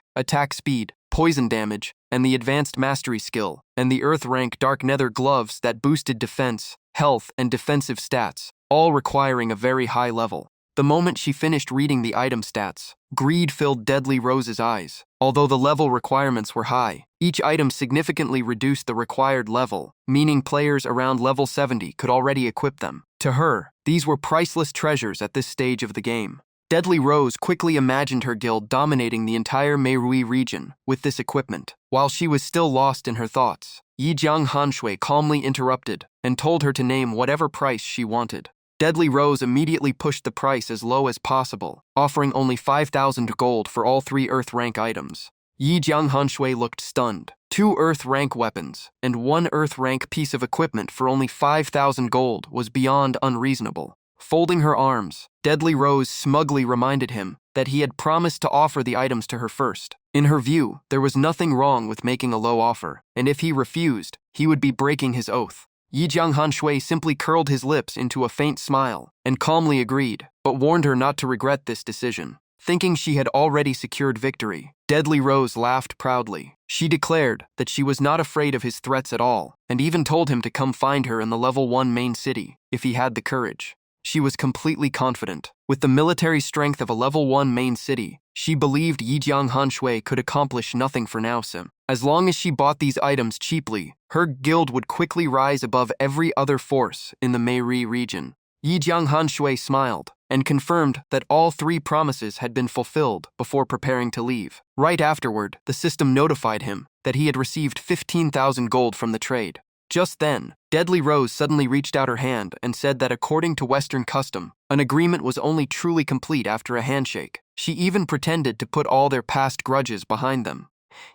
speed, poison damage, and the Advanced Mastery skill, and the Earth rank Dark Nether Gloves that boosted defense, health, and defensive stats, all requiring a very high level. The moment she finished reading the item stats, greed filled Deadly Rose's eyes. Although the level requirements were high, each item significantly reduced the required level, meaning players around level 70 could already equip them. To her, these were priceless treasures at this stage of the game. Deadly Rose quickly imagined her guild dominating the entire Meirui region with this equipment. While she was still lost in her thoughts, Yi Jiang Hanshui calmly interrupted and told her to name whatever price she wanted. Deadly Rose immediately pushed the price as low as possible, offering only 5,000 gold for all 3 Earth rank items. Yi Jiang Hanshui looked stunned. 2 Earth rank weapons and 1 Earth rank piece of equipment for only 5,000 gold was beyond unreasonable. Folding her arms, Deadly Rose smugly reminded him that he had promised to offer the items to her first. In her view, there was nothing wrong with making a low offer, and if he refused, he would be breaking his oath. Yi Jiang Hanshui simply curled his lips into a faint smile and calmly agreed, but warned her not to regret this decision. Thinking she had already secured victory, Deadly Rose laughed proudly. She declared that she was not afraid of his threats at all, and even told him to come find her in the level 1 main city, if he had the courage. She was completely confident. With the military strength of a level 1 main city, she believed Yi Jiang Hanshui could accomplish nothing for Naosim. As long as she bought these items cheaply, her guild would quickly rise above every other force in the Meirui region. Yi Jiang Hanshui smiled and confirmed that all 3 promises had been fulfilled before preparing to leave. Right afterward, the system notified him that he had received 15,000 gold from the trade. Just then, Deadly Rose suddenly reached out her hand and said that according to Western custom, an agreement was only truly complete after a handshake. She even pretended to put all their past grudges behind them.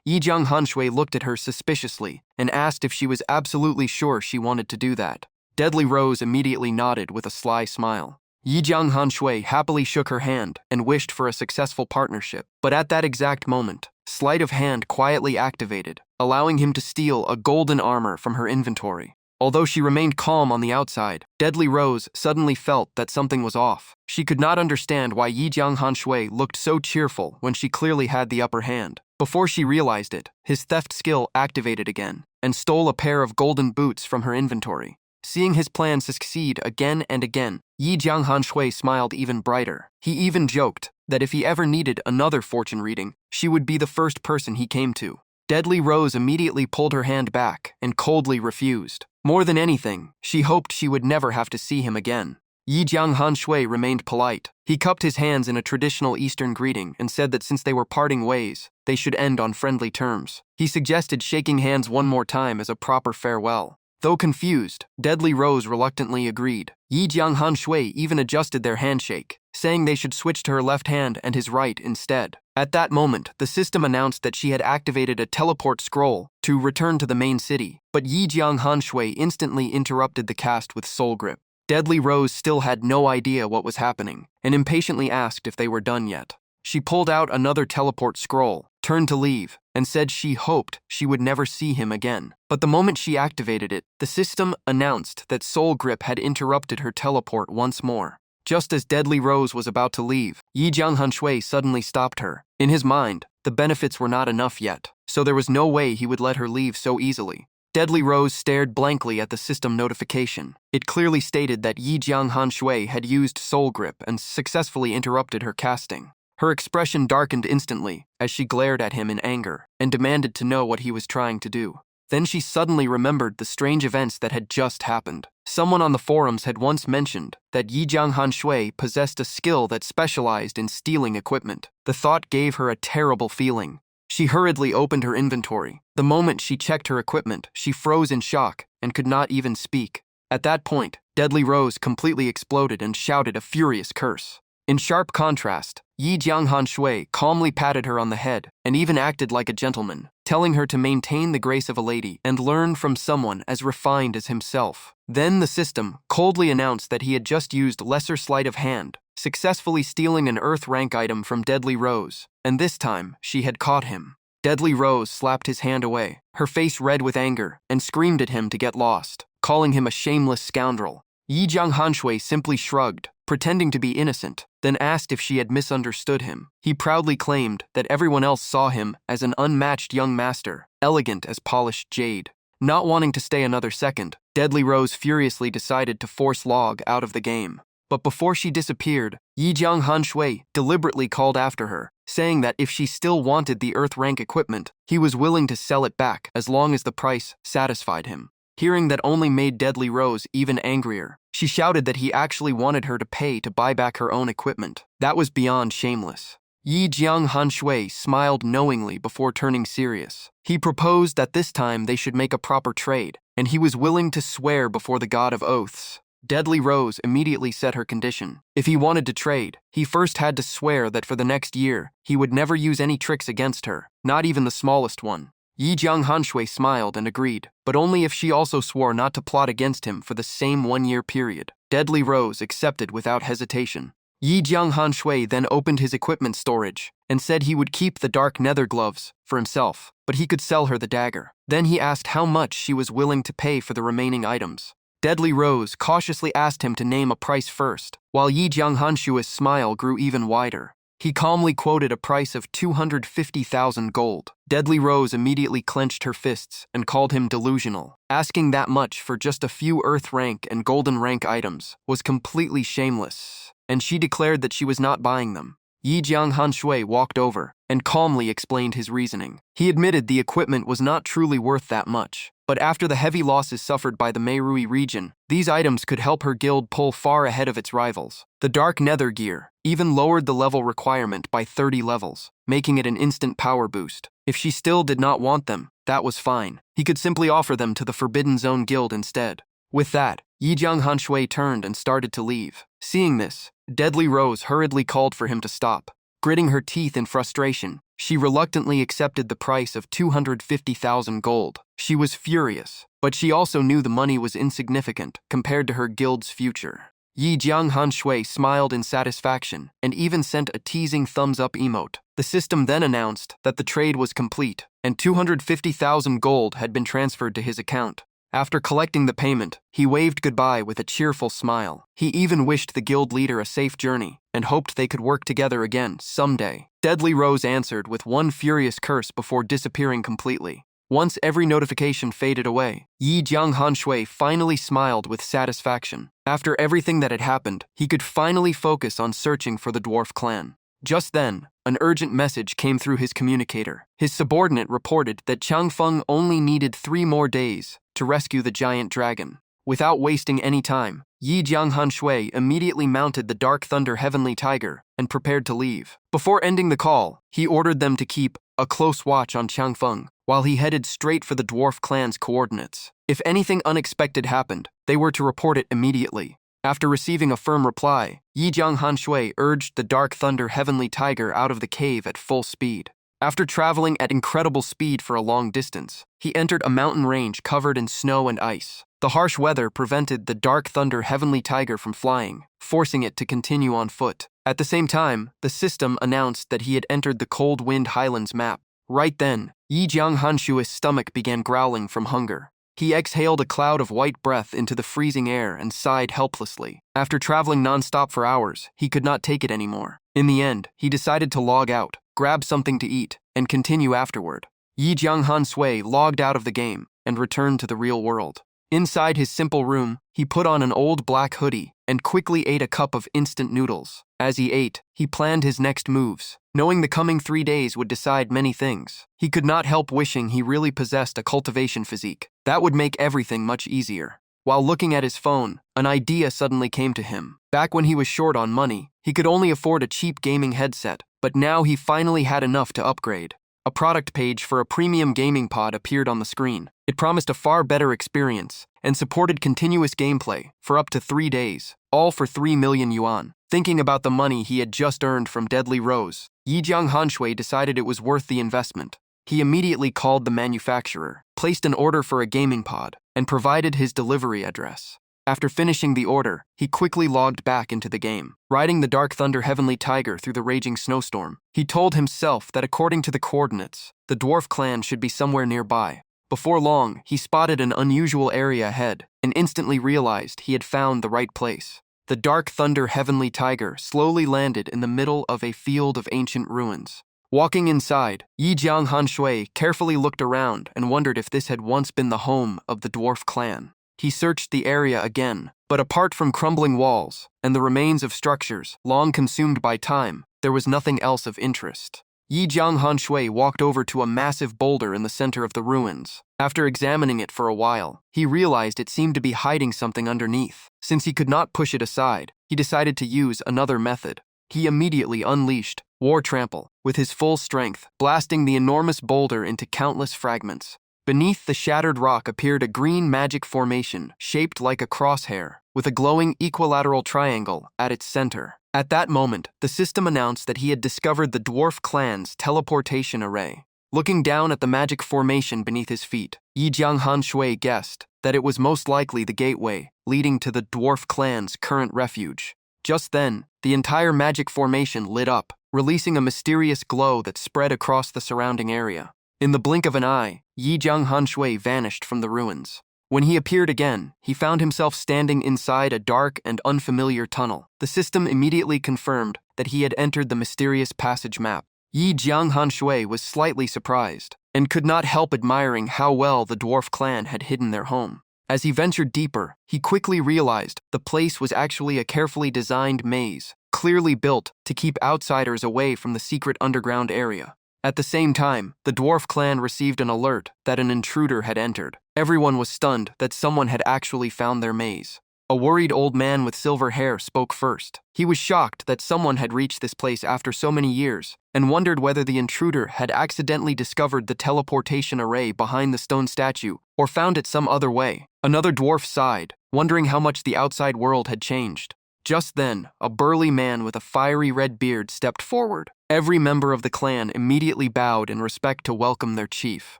Yi Jiang Hanshui looked at her suspiciously and asked if she was absolutely sure she wanted to do that. Deadly Rose immediately nodded with a sly smile. Yi Jiang Hanshui happily shook her hand and wished for a successful partnership. But at that exact moment, Sleight of Hand quietly activated, allowing him to steal a golden armor from her inventory. Although she remained calm on the outside, Deadly Rose suddenly felt that something was off. She could not understand why Yi Jiang Hanshui looked so cheerful when she clearly had the upper hand. Before she realized it, his theft skill activated again and stole a pair of golden boots from her inventory. Seeing his plan succeed again and again, Yi Jiang Hanshui smiled even brighter. He even joked that if he ever needed another fortune reading, she would be the first person he came to. Deadly Rose immediately pulled her hand back and coldly refused. More than anything, she hoped she would never have to see him again. Yi Jiang Hanshui remained polite. He cupped his hands in a traditional Eastern greeting and said that since they were parting ways, they should end on friendly terms. He suggested shaking hands one more time as a proper farewell. Though confused, Deadly Rose reluctantly agreed. Yi Jiang Hanshui even adjusted their handshake, saying they should switch to her left hand and his right instead. At that moment, the system announced that she had activated a teleport scroll to return to the main city, but Yi Jiang Hanshui instantly interrupted the cast with Soul Grip. Deadly Rose still had no idea what was happening, and impatiently asked if they were done yet. She pulled out another teleport scroll, turned to leave, and said she hoped she would never see him again. But the moment she activated it, the system announced that Soul Grip had interrupted her teleport once more. Just as Deadly Rose was about to leave, Yi Jiang Hanshui suddenly stopped her. In his mind, the benefits were not enough yet, so there was no way he would let her leave so easily. Deadly Rose stared blankly at the system notification. It clearly stated that Yi Jiang Hanshui had used Soul Grip and successfully interrupted her casting. Her expression darkened instantly as she glared at him in anger and demanded to know what he was trying to do. Then she suddenly remembered the strange events that had just happened. Someone on the forums had once mentioned that Yi Jiang Hanshui possessed a skill that specialized in stealing equipment. The thought gave her a terrible feeling. She hurriedly opened her inventory. The moment she checked her equipment, she froze in shock and could not even speak. At that point, Deadly Rose completely exploded and shouted a furious curse. In sharp contrast, Yi Jiang Hanshui calmly patted her on the head and even acted like a gentleman, telling her to maintain the grace of a lady and learn from someone as refined as himself. Then the system coldly announced that he had just used lesser sleight of hand, successfully stealing an Earth rank item from Deadly Rose, and this time she had caught him. Deadly Rose slapped his hand away, her face red with anger, and screamed at him to get lost, calling him a shameless scoundrel. Yi Jiang Hanshui simply shrugged, pretending to be innocent, then asked if she had misunderstood him. He proudly claimed that everyone else saw him as an unmatched young master, elegant as polished jade. Not wanting to stay another second, Deadly Rose furiously decided to force Log out of the game. But before she disappeared, Yi Jiang Hanshui deliberately called after her, saying that if she still wanted the Earth rank equipment, he was willing to sell it back as long as the price satisfied him. hearing that only made Deadly Rose even angrier. She shouted that he actually wanted her to pay to buy back her own equipment. That was beyond shameless. Yi Jiang Hanshui smiled knowingly before turning serious. He proposed that this time they should make a proper trade, and he was willing to swear before the god of oaths. Deadly Rose immediately set her condition. If he wanted to trade, he first had to swear that for the next year, he would never use any tricks against her, not even the smallest one. Yi Jiang Hanshui smiled and agreed, but only if she also swore not to plot against him for the same 1-year period. Deadly Rose accepted without hesitation. Yi Jiang Hanshui then opened his equipment storage and said he would keep the dark nether gloves for himself, but he could sell her the dagger. Then he asked how much she was willing to pay for the remaining items. Deadly Rose cautiously asked him to name a price first, while Yi Jiang Hanshui's smile grew even wider. He calmly quoted a price of 250,000 gold. Deadly Rose immediately clenched her fists and called him delusional. Asking that much for just a few Earth rank and Golden rank items was completely shameless, and she declared that she was not buying them. Yi Jiang Hanshui walked over and calmly explained his reasoning. He admitted the equipment was not truly worth that much, but after the heavy losses suffered by the Meirui region, these items could help her guild pull far ahead of its rivals. The Dark Nether gear even lowered the level requirement by 30 levels, making it an instant power boost. If she still did not want them, that was fine. He could simply offer them to the Forbidden Zone guild instead. With that, Yi Jiang Hanshui turned and started to leave. Seeing this, Deadly Rose hurriedly called for him to stop. Gritting her teeth in frustration, she reluctantly accepted the price of 250,000 gold. She was furious, but she also knew the money was insignificant compared to her guild's future. Yi Jiang Hanshui smiled in satisfaction and even sent a teasing thumbs-up emote. The system then announced that the trade was complete and 250,000 gold had been transferred to his account. After collecting the payment, he waved goodbye with a cheerful smile. He even wished the guild leader a safe journey and hoped they could work together again someday. Deadly Rose answered with one furious curse before disappearing completely. Once every notification faded away, Yi Jiang Hanshui finally smiled with satisfaction. After everything that had happened, he could finally focus on searching for the dwarf clan. Just then, an urgent message came through his communicator. His subordinate reported that Changfeng only needed 3 more days to rescue the giant dragon. Without wasting any time, Yi Jiang Hanshui immediately mounted the Dark Thunder Heavenly Tiger and prepared to leave. Before ending the call, he ordered them to keep a close watch on Changfeng while he headed straight for the dwarf clan's coordinates. If anything unexpected happened, they were to report it immediately. After receiving a firm reply, Yi Jiang Hanshui urged the Dark Thunder Heavenly Tiger out of the cave at full speed. After traveling at incredible speed for a long distance, he entered a mountain range covered in snow and ice. The harsh weather prevented the Dark Thunder Heavenly Tiger from flying, forcing it to continue on foot. At the same time, the system announced that he had entered the Cold Wind Highlands map. Right then, Yi Jiang Hanshui's stomach began growling from hunger. He exhaled a cloud of white breath into the freezing air and sighed helplessly. After traveling non-stop for hours, he could not take it anymore. In the end, he decided to log out, grab something to eat, and continue afterward. Yi Jiang Hanshui logged out of the game and returned to the real world. Inside his simple room, he put on an old black hoodie and quickly ate a cup of instant noodles. As he ate, he planned his next moves. Knowing the coming 3 days would decide many things, he could not help wishing he really possessed a cultivation physique. That would make everything much easier. While looking at his phone, an idea suddenly came to him. Back when he was short on money, he could only afford a cheap gaming headset, but now he finally had enough to upgrade. A product page for a premium gaming pod appeared on the screen. It promised a far better experience and supported continuous gameplay for up to 3 days, all for 3 million yuan. Thinking about the money he had just earned from Deadly Rose, Yi Jiang Hanshui decided it was worth the investment. He immediately called the manufacturer, placed an order for a gaming pod, and provided his delivery address. After finishing the order, he quickly logged back into the game. Riding the Dark Thunder Heavenly Tiger through the raging snowstorm, he told himself that according to the coordinates, the dwarf clan should be somewhere nearby. Before long, he spotted an unusual area ahead and instantly realized he had found the right place. The Dark Thunder Heavenly Tiger slowly landed in the middle of a field of ancient ruins. Walking inside, Yi Jiang Hanshui carefully looked around and wondered if this had once been the home of the dwarf clan. He searched the area again, but apart from crumbling walls and the remains of structures long consumed by time, there was nothing else of interest. Yi Jianghan Shui walked over to a massive boulder in the center of the ruins. After examining it for a while, he realized it seemed to be hiding something underneath. Since he could not push it aside, he decided to use another method. He immediately unleashed War Trample with his full strength, blasting the enormous boulder into countless fragments. Beneath the shattered rock appeared a green magic formation shaped like a crosshair, with a glowing equilateral triangle at its center. At that moment, the system announced that he had discovered the dwarf clan's teleportation array. Looking down at the magic formation beneath his feet, Yi Jianghan Shui guessed that it was most likely the gateway leading to the dwarf clan's current refuge. Just then, the entire magic formation lit up, releasing a mysterious glow that spread across the surrounding area. In the blink of an eye, Yi Jianghan Shui vanished from the ruins. When he appeared again, he found himself standing inside a dark and unfamiliar tunnel. The system immediately confirmed that he had entered the mysterious passage map. Yi Jianghan Shui was slightly surprised and could not help admiring how well the dwarf clan had hidden their home. As he ventured deeper, he quickly realized the place was actually a carefully designed maze, clearly built to keep outsiders away from the secret underground area. At the same time, the dwarf clan received an alert that an intruder had entered. Everyone was stunned that someone had actually found their maze. A worried old man with silver hair spoke first. He was shocked that someone had reached this place after so many years and wondered whether the intruder had accidentally discovered the teleportation array behind the stone statue or found it some other way. Another dwarf sighed, wondering how much the outside world had changed. Just then, a burly man with a fiery red beard stepped forward. Every member of the clan immediately bowed in respect to welcome their chief.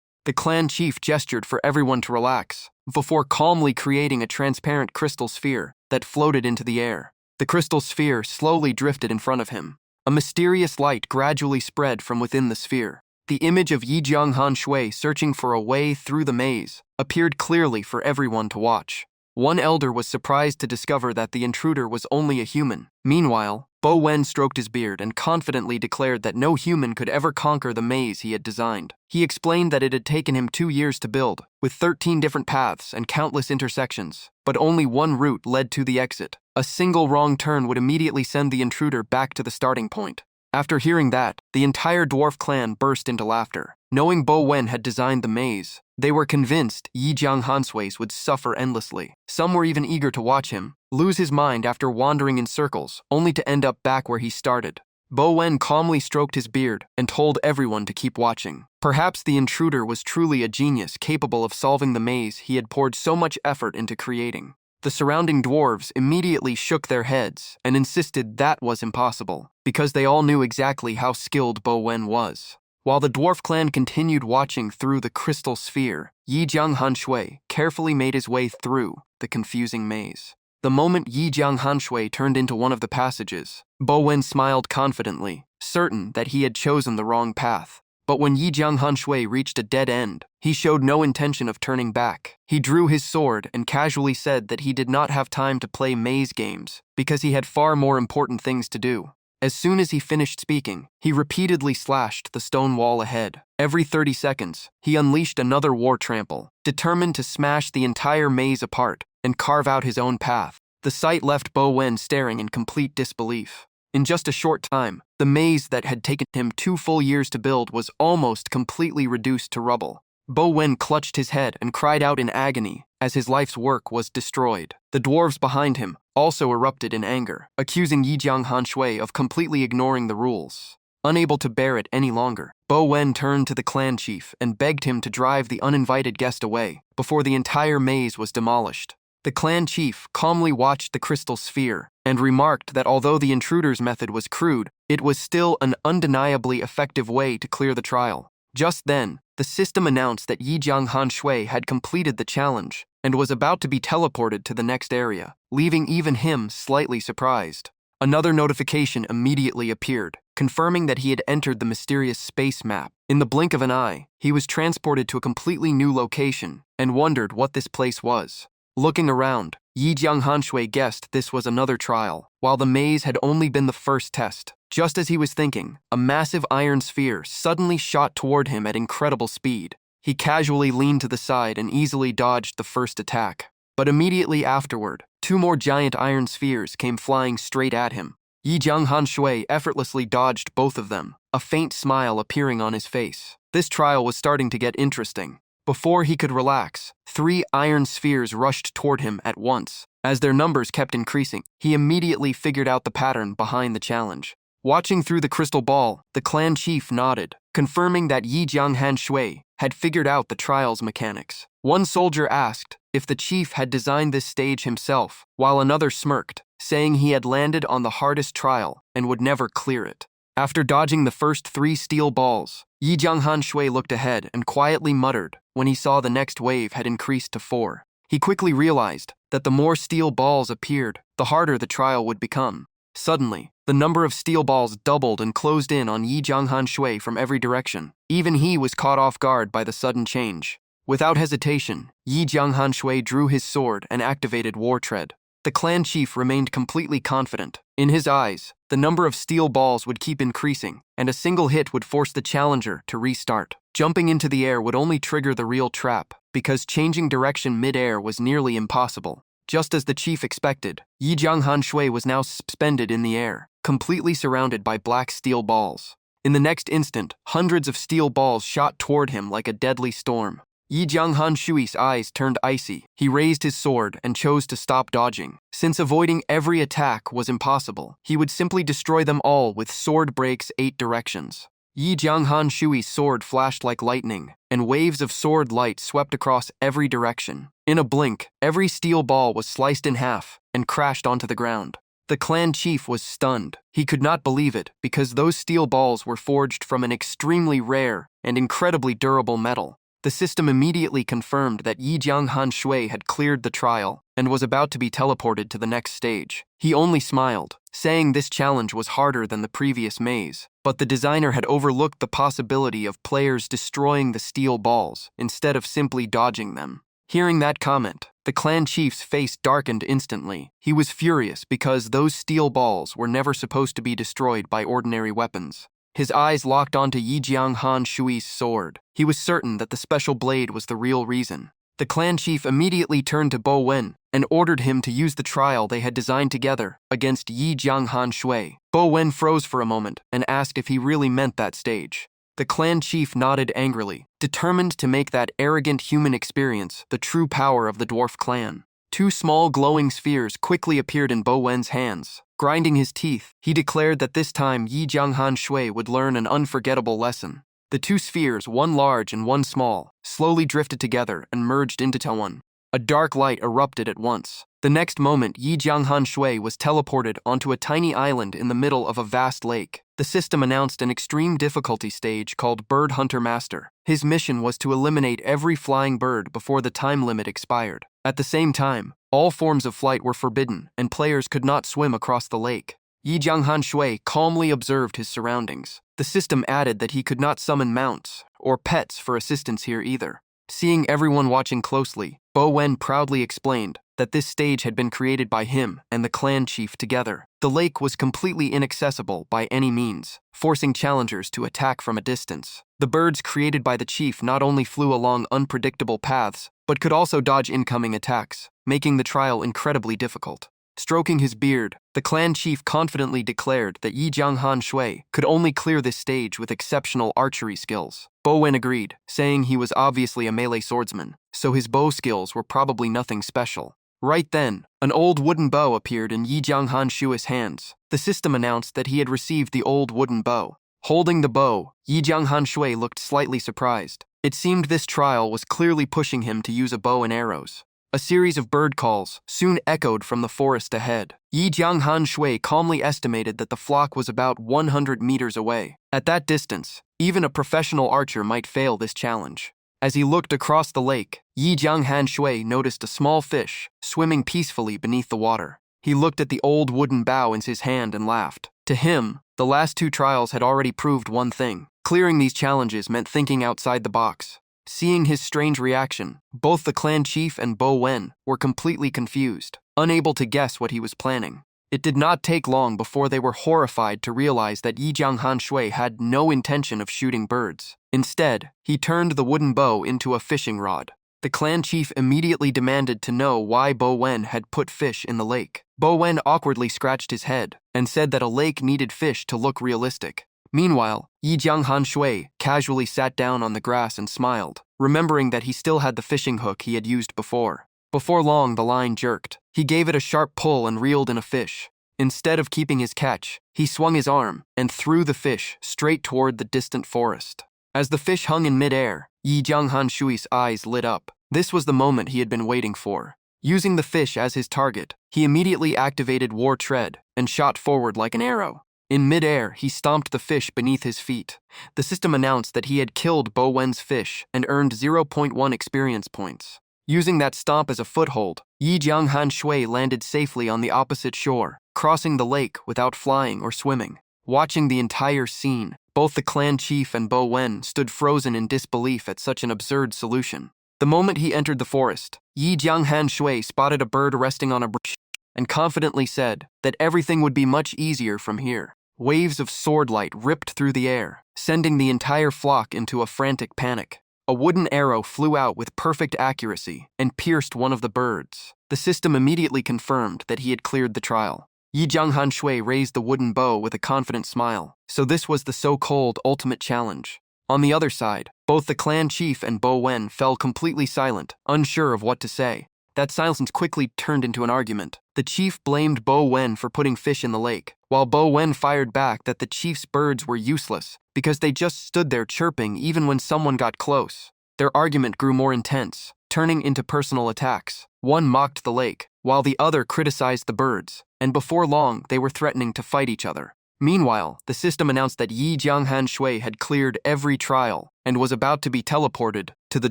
The clan chief gestured for everyone to relax, before calmly creating a transparent crystal sphere that floated into the air. The crystal sphere slowly drifted in front of him. A mysterious light gradually spread from within the sphere. The image of Yi Jianghan Shui searching for a way through the maze appeared clearly for everyone to watch. One elder was surprised to discover that the intruder was only a human. Meanwhile, Bo Wen stroked his beard and confidently declared that no human could ever conquer the maze he had designed. He explained that it had taken him 2 years to build, with 13 different paths and countless intersections, but only one route led to the exit. A single wrong turn would immediately send the intruder back to the starting point. After hearing that, the entire dwarf clan burst into laughter. Knowing Bo Wen had designed the maze, they were convinced Yi Jianghan Shui would suffer endlessly. Some were even eager to watch him lose his mind after wandering in circles, only to end up back where he started. Bo Wen calmly stroked his beard and told everyone to keep watching. Perhaps the intruder was truly a genius capable of solving the maze he had poured so much effort into creating. The surrounding dwarves immediately shook their heads and insisted that was impossible, because they all knew exactly how skilled Bo Wen was. While the dwarf clan continued watching through the crystal sphere, Yi Jianghan Shui carefully made his way through the confusing maze. The moment Yi Jianghan Shui turned into one of the passages, Bo Wen smiled confidently, certain that he had chosen the wrong path. But when Yi Jianghan Shui reached a dead end, he showed no intention of turning back. He drew his sword and casually said that he did not have time to play maze games because he had far more important things to do. As soon as he finished speaking, he repeatedly slashed the stone wall ahead. Every 30 seconds, he unleashed another war trample, determined to smash the entire maze apart and carve out his own path. The sight left Bo Wen staring in complete disbelief. In just a short time, the maze that had taken him 2 full years to build was almost completely reduced to rubble. Bo Wen clutched his head and cried out in agony as his life's work was destroyed. The dwarves behind him also erupted in anger, accusing Yi Jianghan Shui of completely ignoring the rules. Unable to bear it any longer, Bo Wen turned to the clan chief and begged him to drive the uninvited guest away before the entire maze was demolished. The clan chief calmly watched the crystal sphere and remarked that although the intruder's method was crude, it was still an undeniably effective way to clear the trial. Just then, the system announced that Yi Jianghan Shui had completed the challenge and was about to be teleported to the next area, leaving even him slightly surprised. Another notification immediately appeared, confirming that he had entered the mysterious space map. In the blink of an eye, he was transported to a completely new location and wondered what this place was. Looking around, Yi Jianghan Shui guessed this was another trial, while the maze had only been the first test. Just as he was thinking, a massive iron sphere suddenly shot toward him at incredible speed. He casually leaned to the side and easily dodged the first attack. But immediately afterward, 2 more giant iron spheres came flying straight at him. Yi Jianghan Shui effortlessly dodged both of them. A a faint smile appearing on his face. This trial was starting to get interesting. Before he could relax, 3 iron spheres rushed toward him at once. As their numbers kept increasing, he immediately figured out the pattern behind the challenge. Watching through the crystal ball, the clan chief nodded, confirming that Yi Jianghan Shui had figured out the trial's mechanics. One soldier asked if the chief had designed this stage himself, while another smirked, saying he had landed on the hardest trial and would never clear it. After dodging the first 3 steel balls, Yi Jianghan Shui looked ahead and quietly muttered when he saw the next wave had increased to 4. He quickly realized that the more steel balls appeared, the harder the trial would become. Suddenly, the number of steel balls doubled and closed in on Yi Jianghan Shui from every direction. Even he was caught off guard by the sudden change. Without hesitation, Yi Jianghan Shui drew his sword and activated War Tread. The clan chief remained completely confident. In his eyes, the number of steel balls would keep increasing, and a single hit would force the challenger to restart. Jumping into the air would only trigger the real trap, because changing direction mid-air was nearly impossible. Just as the chief expected, Yi Jianghan Shui was now suspended in the air, completely surrounded by black steel balls. In the next instant, hundreds of steel balls shot toward him like a deadly storm. Yi Jianghan Shui's eyes turned icy. He raised his sword and chose to stop dodging. Since avoiding every attack was impossible, he would simply destroy them all with sword breaks 8 directions. Yi Jianghan Shui's sword flashed like lightning, and waves of sword light swept across every direction. In a blink, every steel ball was sliced in half and crashed onto the ground. The clan chief was stunned. He could not believe it, because those steel balls were forged from an extremely rare and incredibly durable metal. The system immediately confirmed that Yi Jianghan Shui had cleared the trial and was about to be teleported to the next stage. He only smiled, saying this challenge was harder than the previous maze, but the designer had overlooked the possibility of players destroying the steel balls instead of simply dodging them. Hearing that comment, the clan chief's face darkened instantly. He was furious because those steel balls were never supposed to be destroyed by ordinary weapons. His eyes locked onto Yi Jianghan Shui's sword. He was certain that the special blade was the real reason. The clan chief immediately turned to Bo Wen and ordered him to use the trial they had designed together against Yi Jianghan Shui. Bo Wen froze for a moment and asked if he really meant that stage. The clan chief nodded angrily, determined to make that arrogant human experience the true power of the dwarf clan. 2 small glowing spheres quickly appeared in Bo Wen's hands. Grinding his teeth, he declared that this time Yi Jianghan Shui would learn an unforgettable lesson. The 2 spheres, one large and one small, slowly drifted together and merged into one. A dark light erupted at once. The next moment, Yi Jianghan Shui was teleported onto a tiny island in the middle of a vast lake. The system announced an extreme difficulty stage called Bird Hunter Master. His mission was to eliminate every flying bird before the time limit expired. At the same time, all forms of flight were forbidden, and players could not swim across the lake. Yi Jianghan Shui calmly observed his surroundings. The system added that he could not summon mounts or pets for assistance here either. Seeing everyone watching closely, Bo Wen proudly explained that this stage had been created by him and the clan chief together. The lake was completely inaccessible by any means, forcing challengers to attack from a distance. The birds created by the chief not only flew along unpredictable paths, but could also dodge incoming attacks, making the trial incredibly difficult. Stroking his beard, the clan chief confidently declared that Yi Jianghan Shui could only clear this stage with exceptional archery skills. Bo Wen agreed, saying he was obviously a melee swordsman, so his bow skills were probably nothing special. Right then, an old wooden bow appeared in Yi Jianghan Shui's hands. The system announced that he had received the old wooden bow. Holding the bow, Yi Jianghan Shui looked slightly surprised. It seemed this trial was clearly pushing him to use a bow and arrows. A series of bird calls soon echoed from the forest ahead. Yi Jianghan Shui calmly estimated that the flock was about 100 meters away. At that distance, even a professional archer might fail this challenge. As he looked across the lake, Yi Jianghan Shui noticed a small fish swimming peacefully beneath the water. He looked at the old wooden bow in his hand and laughed. To him, the last 2 trials had already proved one thing. Clearing these challenges meant thinking outside the box. Seeing his strange reaction, both the clan chief and Bo Wen were completely confused, unable to guess what he was planning. It did not take long before they were horrified to realize that Yi Jianghan Shui had no intention of shooting birds. Instead, he turned the wooden bow into a fishing rod. The clan chief immediately demanded to know why Bo Wen had put fish in the lake. Bo Wen awkwardly scratched his head and said that a lake needed fish to look realistic. Meanwhile, Yi Jianghan Shui casually sat down on the grass and smiled, remembering that he still had the fishing hook he had used before. Before long, the line jerked. He gave it a sharp pull and reeled in a fish. Instead of keeping his catch, he swung his arm and threw the fish straight toward the distant forest. As the fish hung in midair, Yi Jianghan Shui's eyes lit up. This was the moment he had been waiting for. Using the fish as his target, he immediately activated War Tread and shot forward like an arrow. In midair, he stomped the fish beneath his feet. The system announced that he had killed Bo Wen's fish and earned 0.1 experience points. Using that stomp as a foothold, Yi Jianghan Shui landed safely on the opposite shore, crossing the lake without flying or swimming. Watching the entire scene, both the clan chief and Bo Wen stood frozen in disbelief at such an absurd solution. The moment he entered the forest, Yi Jianghan Shui spotted a bird resting on a bush and confidently said that everything would be much easier from here. Waves of swordlight ripped through the air, sending the entire flock into a frantic panic. A wooden arrow flew out with perfect accuracy and pierced one of the birds. The system immediately confirmed that he had cleared the trial. Yi Jianghan Shui raised the wooden bow with a confident smile. So this was the so-called ultimate challenge. On the other side, both the clan chief and Bo Wen fell completely silent, unsure of what to say. That silence quickly turned into an argument. The chief blamed Bo Wen for putting fish in the lake, while Bo Wen fired back that the chief's birds were useless because they just stood there chirping even when someone got close. Their argument grew more intense, turning into personal attacks. One mocked the lake, while the other criticized the birds, and before long they were threatening to fight each other. Meanwhile, the system announced that Yi Jianghan Shui had cleared every trial and was about to be teleported to the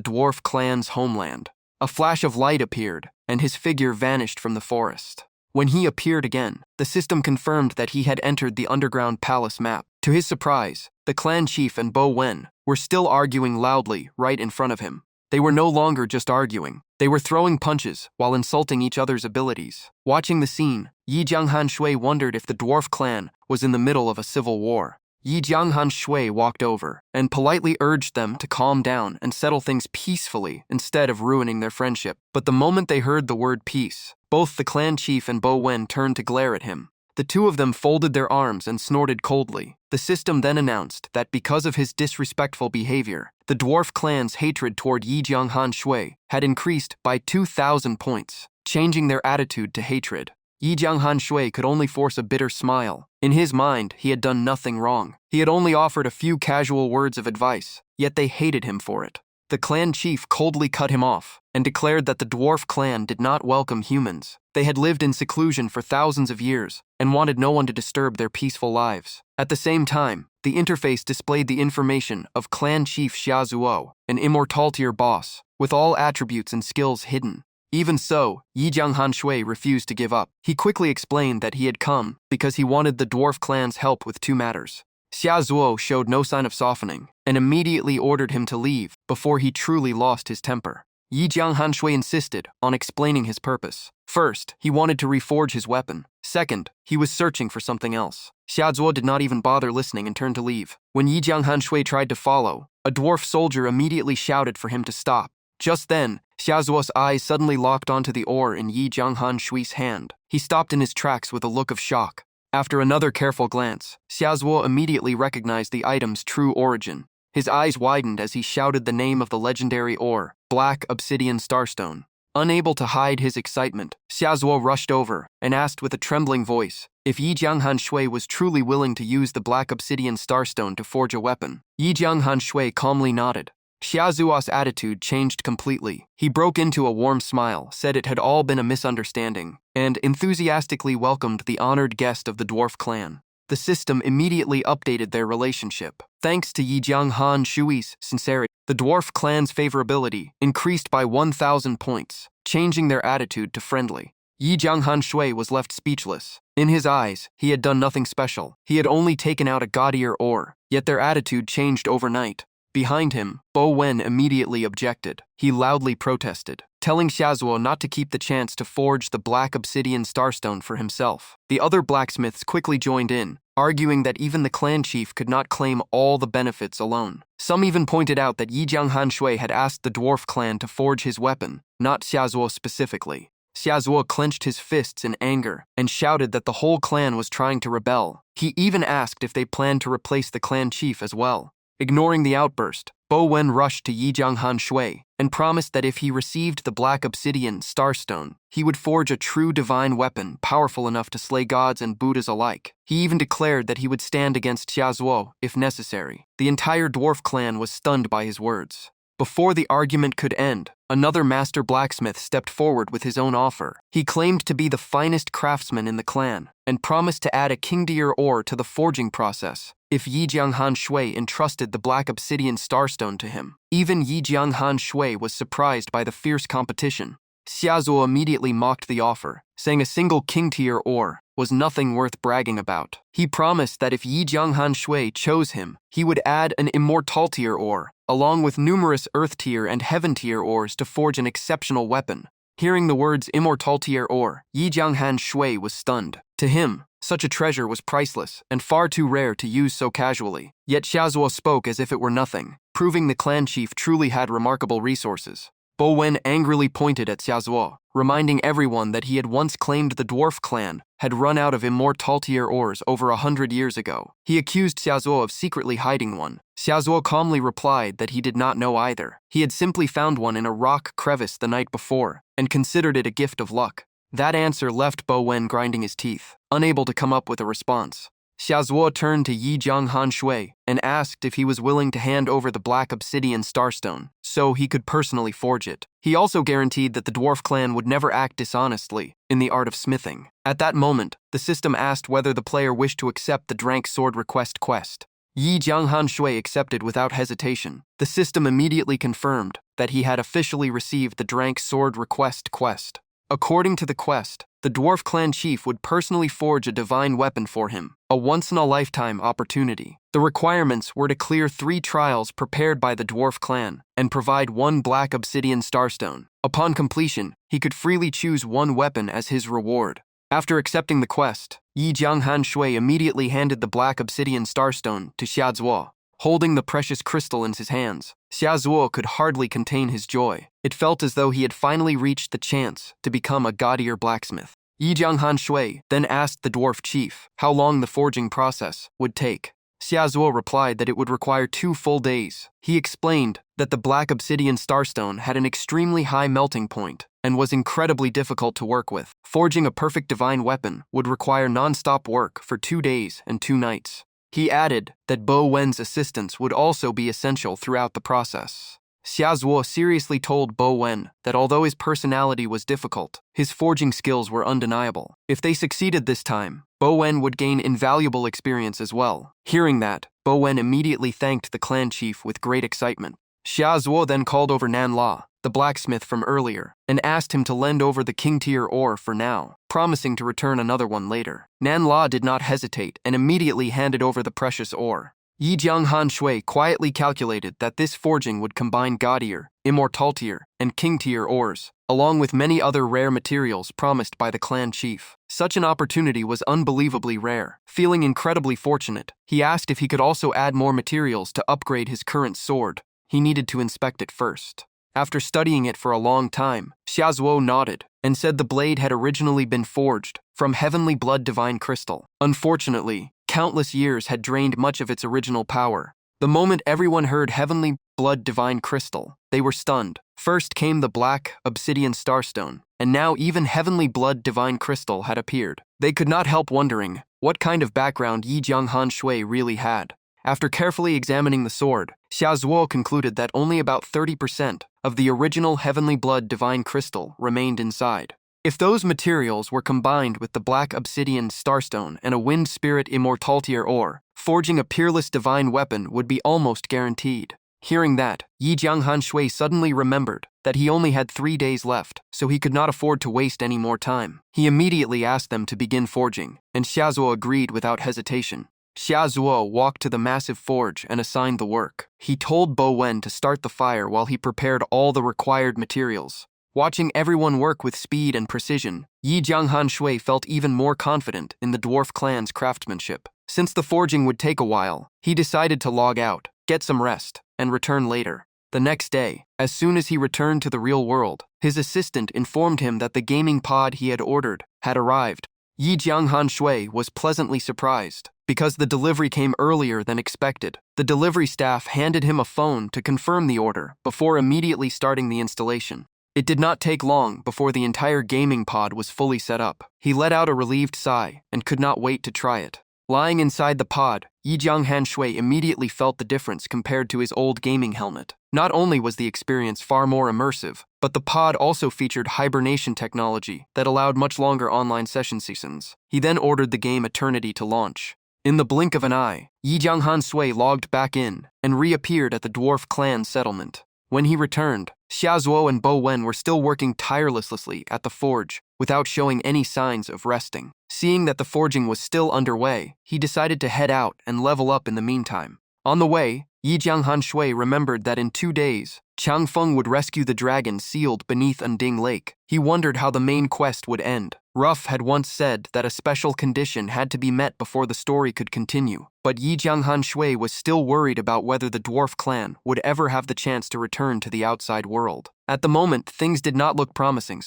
dwarf clan's homeland. A flash of light appeared, and his figure vanished from the forest. When he appeared again, the system confirmed that he had entered the underground palace map. To his surprise, the clan chief and Bo Wen were still arguing loudly right in front of him. They were no longer just arguing. They were throwing punches while insulting each other's abilities. Watching the scene, Yi Jianghan Shui wondered if the dwarf clan was in the middle of a civil war. Yi Jianghan Shui walked over and politely urged them to calm down and settle things peacefully instead of ruining their friendship. But the moment they heard the word peace, both the clan chief and Bo Wen turned to glare at him. The two of them folded their arms and snorted coldly. The system then announced that because of his disrespectful behavior, the dwarf clan's hatred toward Yi Jianghan Shui had increased by 2,000 points, changing their attitude to hatred. Yi Jianghan Shui could only force a bitter smile. In his mind, he had done nothing wrong. He had only offered a few casual words of advice, yet they hated him for it. The clan chief coldly cut him off and declared that the dwarf clan did not welcome humans. They had lived in seclusion for thousands of years and wanted no one to disturb their peaceful lives. At the same time, the interface displayed the information of clan chief Xia Zuo, an immortal tier boss, with all attributes and skills hidden. Even so, Yi Jianghan Shui refused to give up. He quickly explained that he had come because he wanted the dwarf clan's help with two matters. Xia Zuo showed no sign of softening and immediately ordered him to leave before he truly lost his temper. Yi Jianghan Shui insisted on explaining his purpose. First, he wanted to reforge his weapon. Second, he was searching for something else. Xia Zuo did not even bother listening and turned to leave. When Yi Jianghan Shui tried to follow, a dwarf soldier immediately shouted for him to stop. Just then, Xia Zuo's eyes suddenly locked onto the ore in Yi Jianghan Shui's hand. He stopped in his tracks with a look of shock. After another careful glance, Xia Zuo immediately recognized the item's true origin. His eyes widened as he shouted the name of the legendary ore, Black Obsidian Starstone. Unable to hide his excitement, Xia Zuo rushed over and asked with a trembling voice if Yi Jianghan Shui was truly willing to use the Black Obsidian Starstone to forge a weapon. Yi Jianghan Shui calmly nodded. Xia Zuo's attitude changed completely. He broke into a warm smile, said it had all been a misunderstanding, and enthusiastically welcomed the honored guest of the dwarf clan. The system immediately updated their relationship. Thanks to Yi Jianghan Shui's sincerity, the dwarf clan's favorability increased by 1,000 points, changing their attitude to friendly. Yi Jianghan Shui was left speechless. In his eyes, he had done nothing special. He had only taken out a gaudier ore, yet their attitude changed overnight. Behind him, Bo Wen immediately objected. He loudly protested, telling Xia Zuo not to keep the chance to forge the Black Obsidian Starstone for himself. The other blacksmiths quickly joined in, arguing that even the clan chief could not claim all the benefits alone. Some even pointed out that Yi Jianghan Shui had asked the dwarf clan to forge his weapon, not Xia Zuo specifically. Xia Zuo clenched his fists in anger and shouted that the whole clan was trying to rebel. He even asked if they planned to replace the clan chief as well. Ignoring the outburst, Bo Wen rushed to Yi Jianghan Shui and promised that if he received the black obsidian starstone, he would forge a true divine weapon powerful enough to slay gods and Buddhas alike. He even declared that he would stand against Xiaozuo if necessary. The entire dwarf clan was stunned by his words. Before the argument could end, another master blacksmith stepped forward with his own offer. He claimed to be the finest craftsman in the clan and promised to add a king-deer ore to the forging process if Yi Jianghan Shui entrusted the black obsidian starstone to him. Even Yi Jianghan Shui was surprised by the fierce competition. Xiaozuo immediately mocked the offer, saying a single king-tier ore was nothing worth bragging about. He promised that if Yi Jianghan Shui chose him, he would add an immortal-tier ore, along with numerous earth-tier and heaven-tier ores to forge an exceptional weapon. Hearing the words immortal-tier ore, Yi Jianghan Shui was stunned. To him, such a treasure was priceless and far too rare to use so casually. Yet Xiaozuo spoke as if it were nothing, proving the clan chief truly had remarkable resources. Bo Wen angrily pointed at Xiaozuo, reminding everyone that he had once claimed the dwarf clan had run out of immortal-tier ores over 100 years ago. He accused Xiaozuo of secretly hiding one. Xiaozuo calmly replied that he did not know either. He had simply found one in a rock crevice the night before and considered it a gift of luck. That answer left Bo Wen grinding his teeth, unable to come up with a response. Xiaozuo turned to Yi Jianghan Shui and asked if he was willing to hand over the black obsidian starstone so he could personally forge it. He also guaranteed that the dwarf clan would never act dishonestly in the art of smithing. At that moment, the system asked whether the player wished to accept the Drank Sword request quest. Yi Jianghan Shui accepted without hesitation. The system immediately confirmed that he had officially received the Drank Sword request quest. According to the quest, the dwarf clan chief would personally forge a divine weapon for him, a once-in-a-lifetime opportunity. The requirements were to clear 3 trials prepared by the dwarf clan and provide 1 black obsidian starstone. Upon completion, he could freely choose 1 weapon as his reward. After accepting the quest, Yi Jianghan Shui immediately handed the black obsidian starstone to Xiaozuo. Holding the precious crystal in his hands, Xiaozuo could hardly contain his joy. It felt as though he had finally reached the chance to become a god-tier blacksmith. Yi Jianghan Shui then asked the dwarf chief how long the forging process would take. Xiaozuo replied that it would require 2 full days. He explained that the black obsidian starstone had an extremely high melting point and was incredibly difficult to work with. Forging a perfect divine weapon would require non-stop work for 2 days and 2 nights. He added that Bo Wen's assistance would also be essential throughout the process. Xiaozuo seriously told Bo Wen that although his personality was difficult, his forging skills were undeniable. If they succeeded this time, Bo Wen would gain invaluable experience as well. Hearing that, Bo Wen immediately thanked the clan chief with great excitement. Xiaozuo then called over Nanla, the blacksmith from earlier, and asked him to lend over the king-tier ore for now, promising to return another one later. Nanla did not hesitate and immediately handed over the precious ore. Yi Jianghan Shui quietly calculated that this forging would combine god-tier, immortal-tier, and king-tier ores, along with many other rare materials promised by the clan chief. Such an opportunity was unbelievably rare. Feeling incredibly fortunate, he asked if he could also add more materials to upgrade his current sword. He needed to inspect it first. After studying it for a long time, Xiaozuo nodded and said the blade had originally been forged from heavenly blood divine crystal. Unfortunately, countless years had drained much of its original power. The moment everyone heard heavenly blood divine crystal, they were stunned. First came the black obsidian starstone, and now even heavenly blood divine crystal had appeared. They could not help wondering what kind of background Yi Jianghan Shui really had. After carefully examining the sword, Xiaozuo concluded that only about 30% of the original heavenly blood divine crystal remained inside. If those materials were combined with the black obsidian starstone and a wind spirit immortal-tier ore, forging a peerless divine weapon would be almost guaranteed. Hearing that, Yi Jianghan Shui suddenly remembered that he only had 3 days left, so he could not afford to waste any more time. He immediately asked them to begin forging, and Xiaozuo agreed without hesitation. Xiaozuo walked to the massive forge and assigned the work. He told Bo Wen to start the fire while he prepared all the required materials. Watching everyone work with speed and precision, Yi Jianghan Shui felt even more confident in the dwarf clan's craftsmanship. Since the forging would take a while, he decided to log out, get some rest, and return later. The next day, as soon as he returned to the real world, his assistant informed him that the gaming pod he had ordered had arrived. Yi Jianghan Shui was pleasantly surprised. because the delivery came earlier than expected. The delivery staff handed him a phone to confirm the order before immediately starting the installation. It did not take long before the entire gaming pod was fully set up. He let out a relieved sigh and could not wait to try it. Lying inside the pod, Yi Jianghan Shui immediately felt the difference compared to his old gaming helmet. Not only was the experience far more immersive, but the pod also featured hibernation technology that allowed much longer online session seasons. He then ordered the game Eternity to launch. In the blink of an eye, Yi Jianghan Sui logged back in and reappeared at the dwarf clan settlement. When he returned, Xia Zuo and Bo Wen were still working tirelessly at the forge without showing any signs of resting. Seeing that the forging was still underway, he decided to head out and level up in the meantime. On the way, Yi Jianghan Shui remembered that in 2 days, Chang Feng would rescue the dragon sealed beneath Unding Lake. He wondered how the main quest would end. Ruff had once said that a special condition had to be met before the story could continue, but Yi Jianghan Shui was still worried about whether the dwarf clan would ever have the chance to return to the outside world. At the moment, things did not look promising.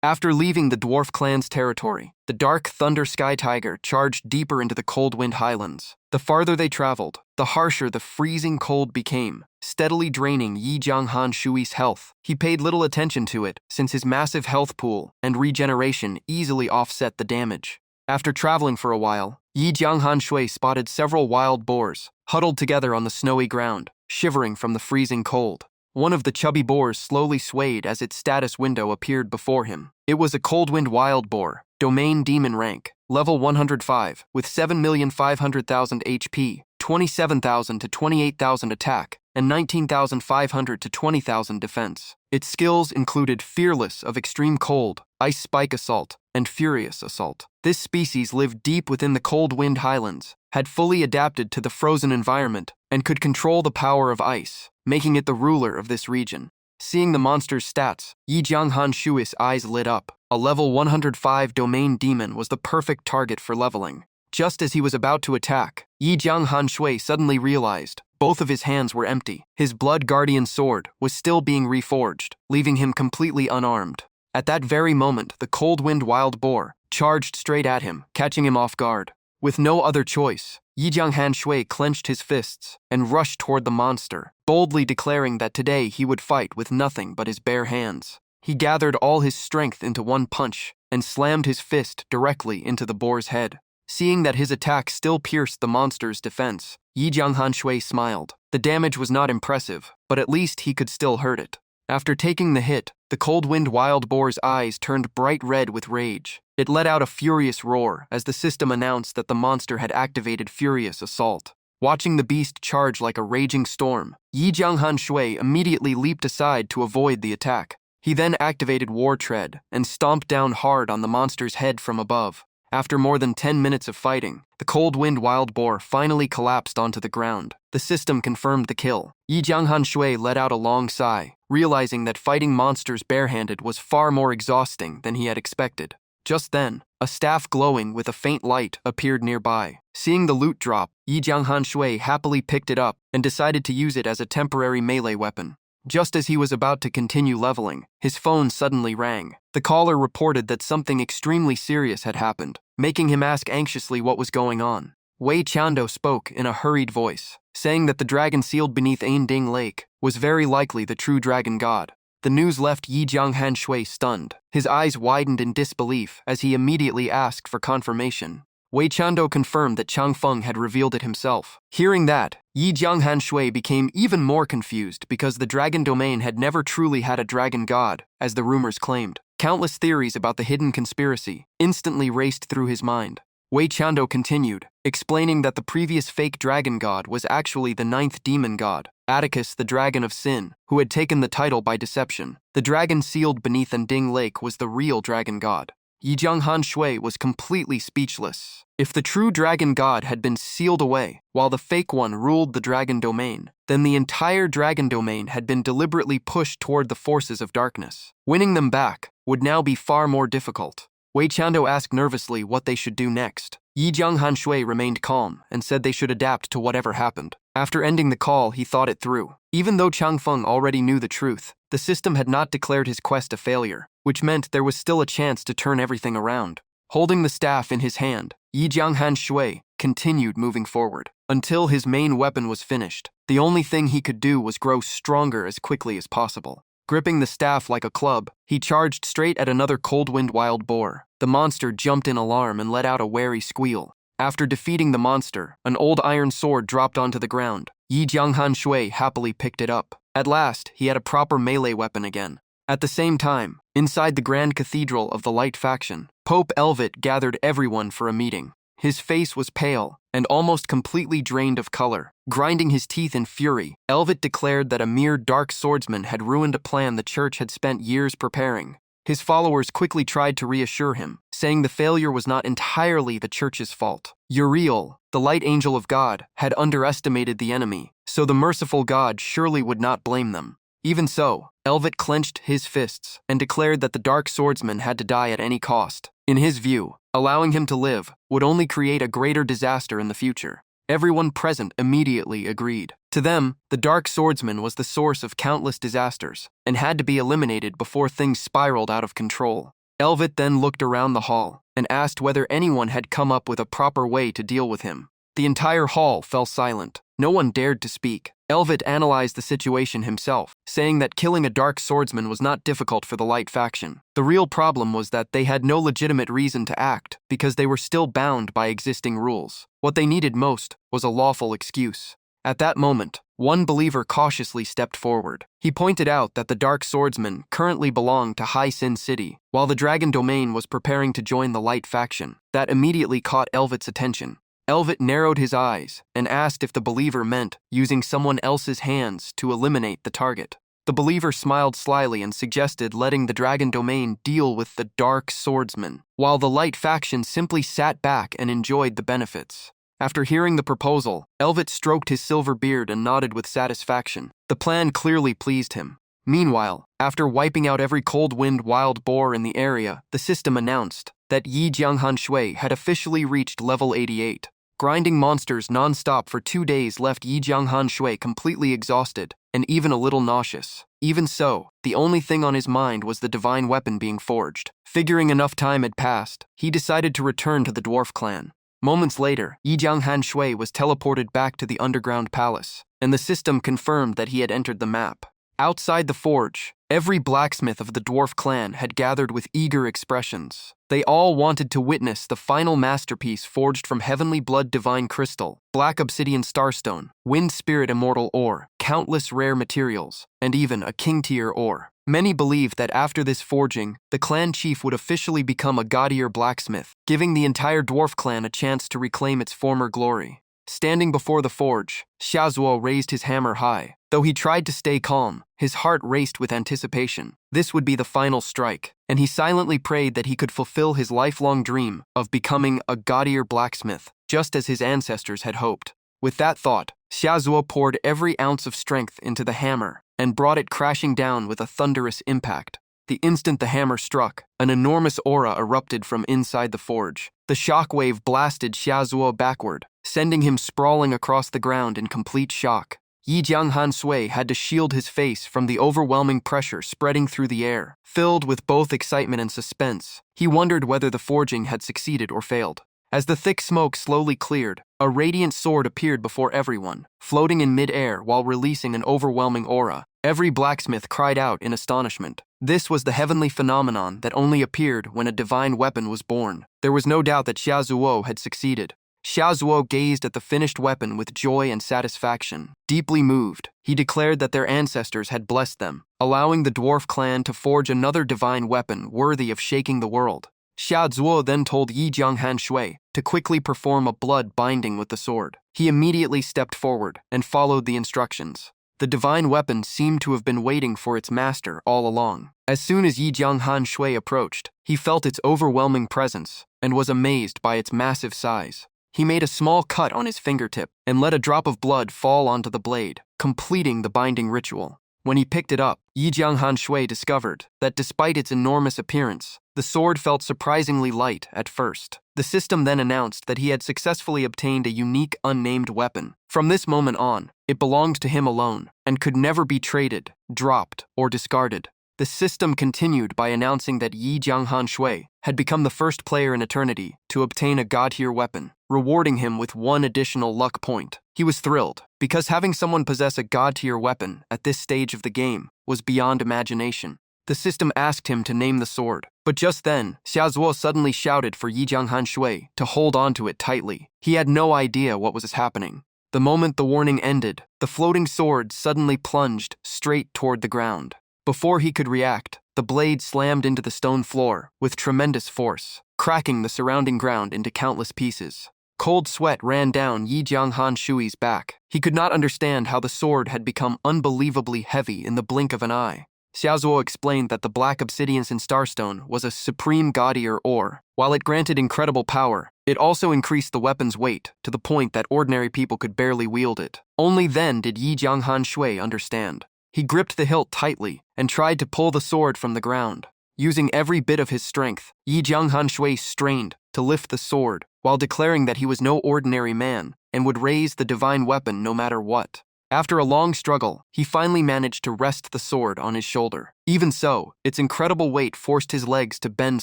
After leaving the dwarf clan's territory, the dark thunder sky tiger charged deeper into the cold wind highlands. The farther they traveled, the harsher the freezing cold became, steadily draining Yi Jianghan Shui's health. He paid little attention to it, since his massive health pool and regeneration easily offset the damage. After traveling for a while, Yi Jianghan Shui spotted several wild boars, huddled together on the snowy ground, shivering from the freezing cold. One of the chubby boars slowly swayed as its status window appeared before him. It was a Coldwind wild boar, domain demon rank, level 105, with 7,500,000 HP, 27,000 to 28,000 attack, and 19,500 to 20,000 defense. Its skills included Fearless of Extreme Cold, Ice Spike Assault, and Furious Assault. This species lived deep within the cold wind highlands, had fully adapted to the frozen environment, and could control the power of ice, making it the ruler of this region. Seeing the monster's stats, Yi Jianghan Shui's eyes lit up. A level 105 domain demon was the perfect target for leveling. Just as he was about to attack, Yi Jianghan Shui suddenly realized both of his hands were empty. His blood guardian sword was still being reforged, leaving him completely unarmed. At that very moment, the Coldwind wild boar charged straight at him, catching him off guard. With no other choice, Yi Jianghan Shui clenched his fists and rushed toward the monster, boldly declaring that today he would fight with nothing but his bare hands. He gathered all his strength into one punch and slammed his fist directly into the boar's head. Seeing that his attack still pierced the monster's defense, Yi Jianghan Shui smiled. The damage was not impressive, but at least he could still hurt it. After taking the hit, the Coldwind wild boar's eyes turned bright red with rage. It let out a furious roar as the system announced that the monster had activated Furious Assault. Watching the beast charge like a raging storm, Yi Jianghan Shui immediately leaped aside to avoid the attack. He then activated War Tread and stomped down hard on the monster's head from above. After more than 10 minutes of fighting, the Coldwind wild boar finally collapsed onto the ground. The system confirmed the kill. Yi Jianghan Shui let out a long sigh, realizing that fighting monsters barehanded was far more exhausting than he had expected. Just then, a staff glowing with a faint light appeared nearby. Seeing the loot drop, Yi Jianghan Shui happily picked it up and decided to use it as a temporary melee weapon. Just as he was about to continue leveling, his phone suddenly rang. The caller reported that something extremely serious had happened, making him ask anxiously what was going on. Wei Chando spoke in a hurried voice, saying that the dragon sealed beneath Ainding Lake was very likely the true dragon god. The news left Yi Jianghan Shui stunned. His eyes widened in disbelief as he immediately asked for confirmation. Wei Chando confirmed that Chang Feng had revealed it himself. Hearing that, Yi Jianghan Shui became even more confused because the dragon domain had never truly had a dragon god, as the rumors claimed. Countless theories about the hidden conspiracy instantly raced through his mind. Wei Chando continued, explaining that the previous fake dragon god was actually the 9th demon god, Atticus the dragon of sin, who had taken the title by deception. The dragon sealed beneath Unding Lake was the real dragon god. Yi Jianghan Shui was completely speechless. If the true dragon god had been sealed away, while the fake one ruled the dragon domain, then the entire dragon domain had been deliberately pushed toward the forces of darkness. Winning them back would now be far more difficult. Wei Chando asked nervously what they should do next. Yi Jianghan Shui remained calm and said they should adapt to whatever happened. After ending the call, he thought it through. Even though Chang Feng already knew the truth, the system had not declared his quest a failure, which meant there was still a chance to turn everything around. Holding the staff in his hand, Yi Jianghan Shui continued moving forward. Until his main weapon was finished, the only thing he could do was grow stronger as quickly as possible. Gripping the staff like a club, he charged straight at another cold-wind wild boar. The monster jumped in alarm and let out a wary squeal. After defeating the monster, an old iron sword dropped onto the ground. Yi Jianghan Shui happily picked it up. At last, he had a proper melee weapon again. At the same time, inside the Grand Cathedral of the Light Faction, Pope Elvit gathered everyone for a meeting. His face was pale and almost completely drained of color. Grinding his teeth in fury, Elvit declared that a mere dark swordsman had ruined a plan the church had spent years preparing. His followers quickly tried to reassure him, saying the failure was not entirely the church's fault. Uriel, the light angel of God, had underestimated the enemy, so the merciful God surely would not blame them. Even so, Elvit clenched his fists and declared that the dark swordsman had to die at any cost. In his view, allowing him to live would only create a greater disaster in the future. Everyone present immediately agreed. To them, the dark swordsman was the source of countless disasters and had to be eliminated before things spiraled out of control. Elvit then looked around the hall and asked whether anyone had come up with a proper way to deal with him. The entire hall fell silent. No one dared to speak. Elvit analyzed the situation himself, saying that killing a dark swordsman was not difficult for the Light Faction. The real problem was that they had no legitimate reason to act because they were still bound by existing rules. What they needed most was a lawful excuse. At that moment, one believer cautiously stepped forward. He pointed out that the Dark Swordsman currently belonged to High Sin City, while the Dragon Domain was preparing to join the Light Faction. That immediately caught Elvit's attention. Elvit narrowed his eyes and asked if the believer meant using someone else's hands to eliminate the target. The believer smiled slyly and suggested letting the Dragon Domain deal with the Dark Swordsman, while the Light Faction simply sat back and enjoyed the benefits. After hearing the proposal, Elvit stroked his silver beard and nodded with satisfaction. The plan clearly pleased him. Meanwhile, after wiping out every cold-wind wild boar in the area, the system announced that Yi Jianghan Shui had officially reached level 88. Grinding monsters non-stop for 2 days left Yi Jianghan Shui completely exhausted and even a little nauseous. Even so, the only thing on his mind was the divine weapon being forged. Figuring enough time had passed, he decided to return to the dwarf clan. Moments later, Yi Jianghan Shui was teleported back to the underground palace, and the system confirmed that he had entered the map. Outside the forge, every blacksmith of the dwarf clan had gathered with eager expressions. They all wanted to witness the final masterpiece forged from heavenly blood divine crystal, black obsidian starstone, wind spirit immortal ore, countless rare materials, and even a king-tier ore. Many believed that after this forging, the clan chief would officially become a god-tier blacksmith, giving the entire dwarf clan a chance to reclaim its former glory. Standing before the forge, Xiaozuo raised his hammer high. Though he tried to stay calm, his heart raced with anticipation. This would be the final strike, and he silently prayed that he could fulfill his lifelong dream of becoming a god-tier blacksmith, just as his ancestors had hoped. With that thought, Xiaozuo poured every ounce of strength into the hammer and brought it crashing down with a thunderous impact. The instant the hammer struck, an enormous aura erupted from inside the forge. The shockwave blasted Xiaozuo backward, sending him sprawling across the ground in complete shock. Yi Jianghan Sui had to shield his face from the overwhelming pressure spreading through the air. Filled with both excitement and suspense, he wondered whether the forging had succeeded or failed. As the thick smoke slowly cleared, a radiant sword appeared before everyone, floating in mid-air while releasing an overwhelming aura. Every blacksmith cried out in astonishment. This was the heavenly phenomenon that only appeared when a divine weapon was born. There was no doubt that Xiaozuo had succeeded. Xiaozuo gazed at the finished weapon with joy and satisfaction. Deeply moved, he declared that their ancestors had blessed them, allowing the dwarf clan to forge another divine weapon worthy of shaking the world. Xiaozuo then told Yi Jianghan Shui to quickly perform a blood binding with the sword. He immediately stepped forward and followed the instructions. The divine weapon seemed to have been waiting for its master all along. As soon as Yi Jianghan Shui approached, he felt its overwhelming presence and was amazed by its massive size. He made a small cut on his fingertip and let a drop of blood fall onto the blade, completing the binding ritual. When he picked it up, Yi Jianghan Shui discovered that despite its enormous appearance, the sword felt surprisingly light at first. The system then announced that he had successfully obtained a unique unnamed weapon. From this moment on, it belonged to him alone and could never be traded, dropped, or discarded. the system continued by announcing that Yi Jianghan Shui had become the first player in Eternity to obtain a god-tier weapon, rewarding him with 1 additional luck point. He was thrilled, because having someone possess a god-tier weapon at this stage of the game was beyond imagination. The system asked him to name the sword, but just then, Xiaozuo suddenly shouted for Yi Jianghan Shui to hold onto it tightly. He had no idea what was happening. The moment the warning ended, the floating sword suddenly plunged straight toward the ground. Before he could react, the blade slammed into the stone floor with tremendous force, cracking the surrounding ground into countless pieces. Cold sweat ran down Yi Jianghan Shui's back. He could not understand how the sword had become unbelievably heavy in the blink of an eye. Xiaozuo explained that the black obsidian in Starstone was a supreme gaudier ore. While it granted incredible power, it also increased the weapon's weight to the point that ordinary people could barely wield it. Only then did Yi Jianghan Shui understand. He gripped the hilt tightly and tried to pull the sword from the ground. Using every bit of his strength, Yi Jianghan Shui strained to lift the sword while declaring that he was no ordinary man and would raise the divine weapon no matter what. After a long struggle, he finally managed to rest the sword on his shoulder. Even so, its incredible weight forced his legs to bend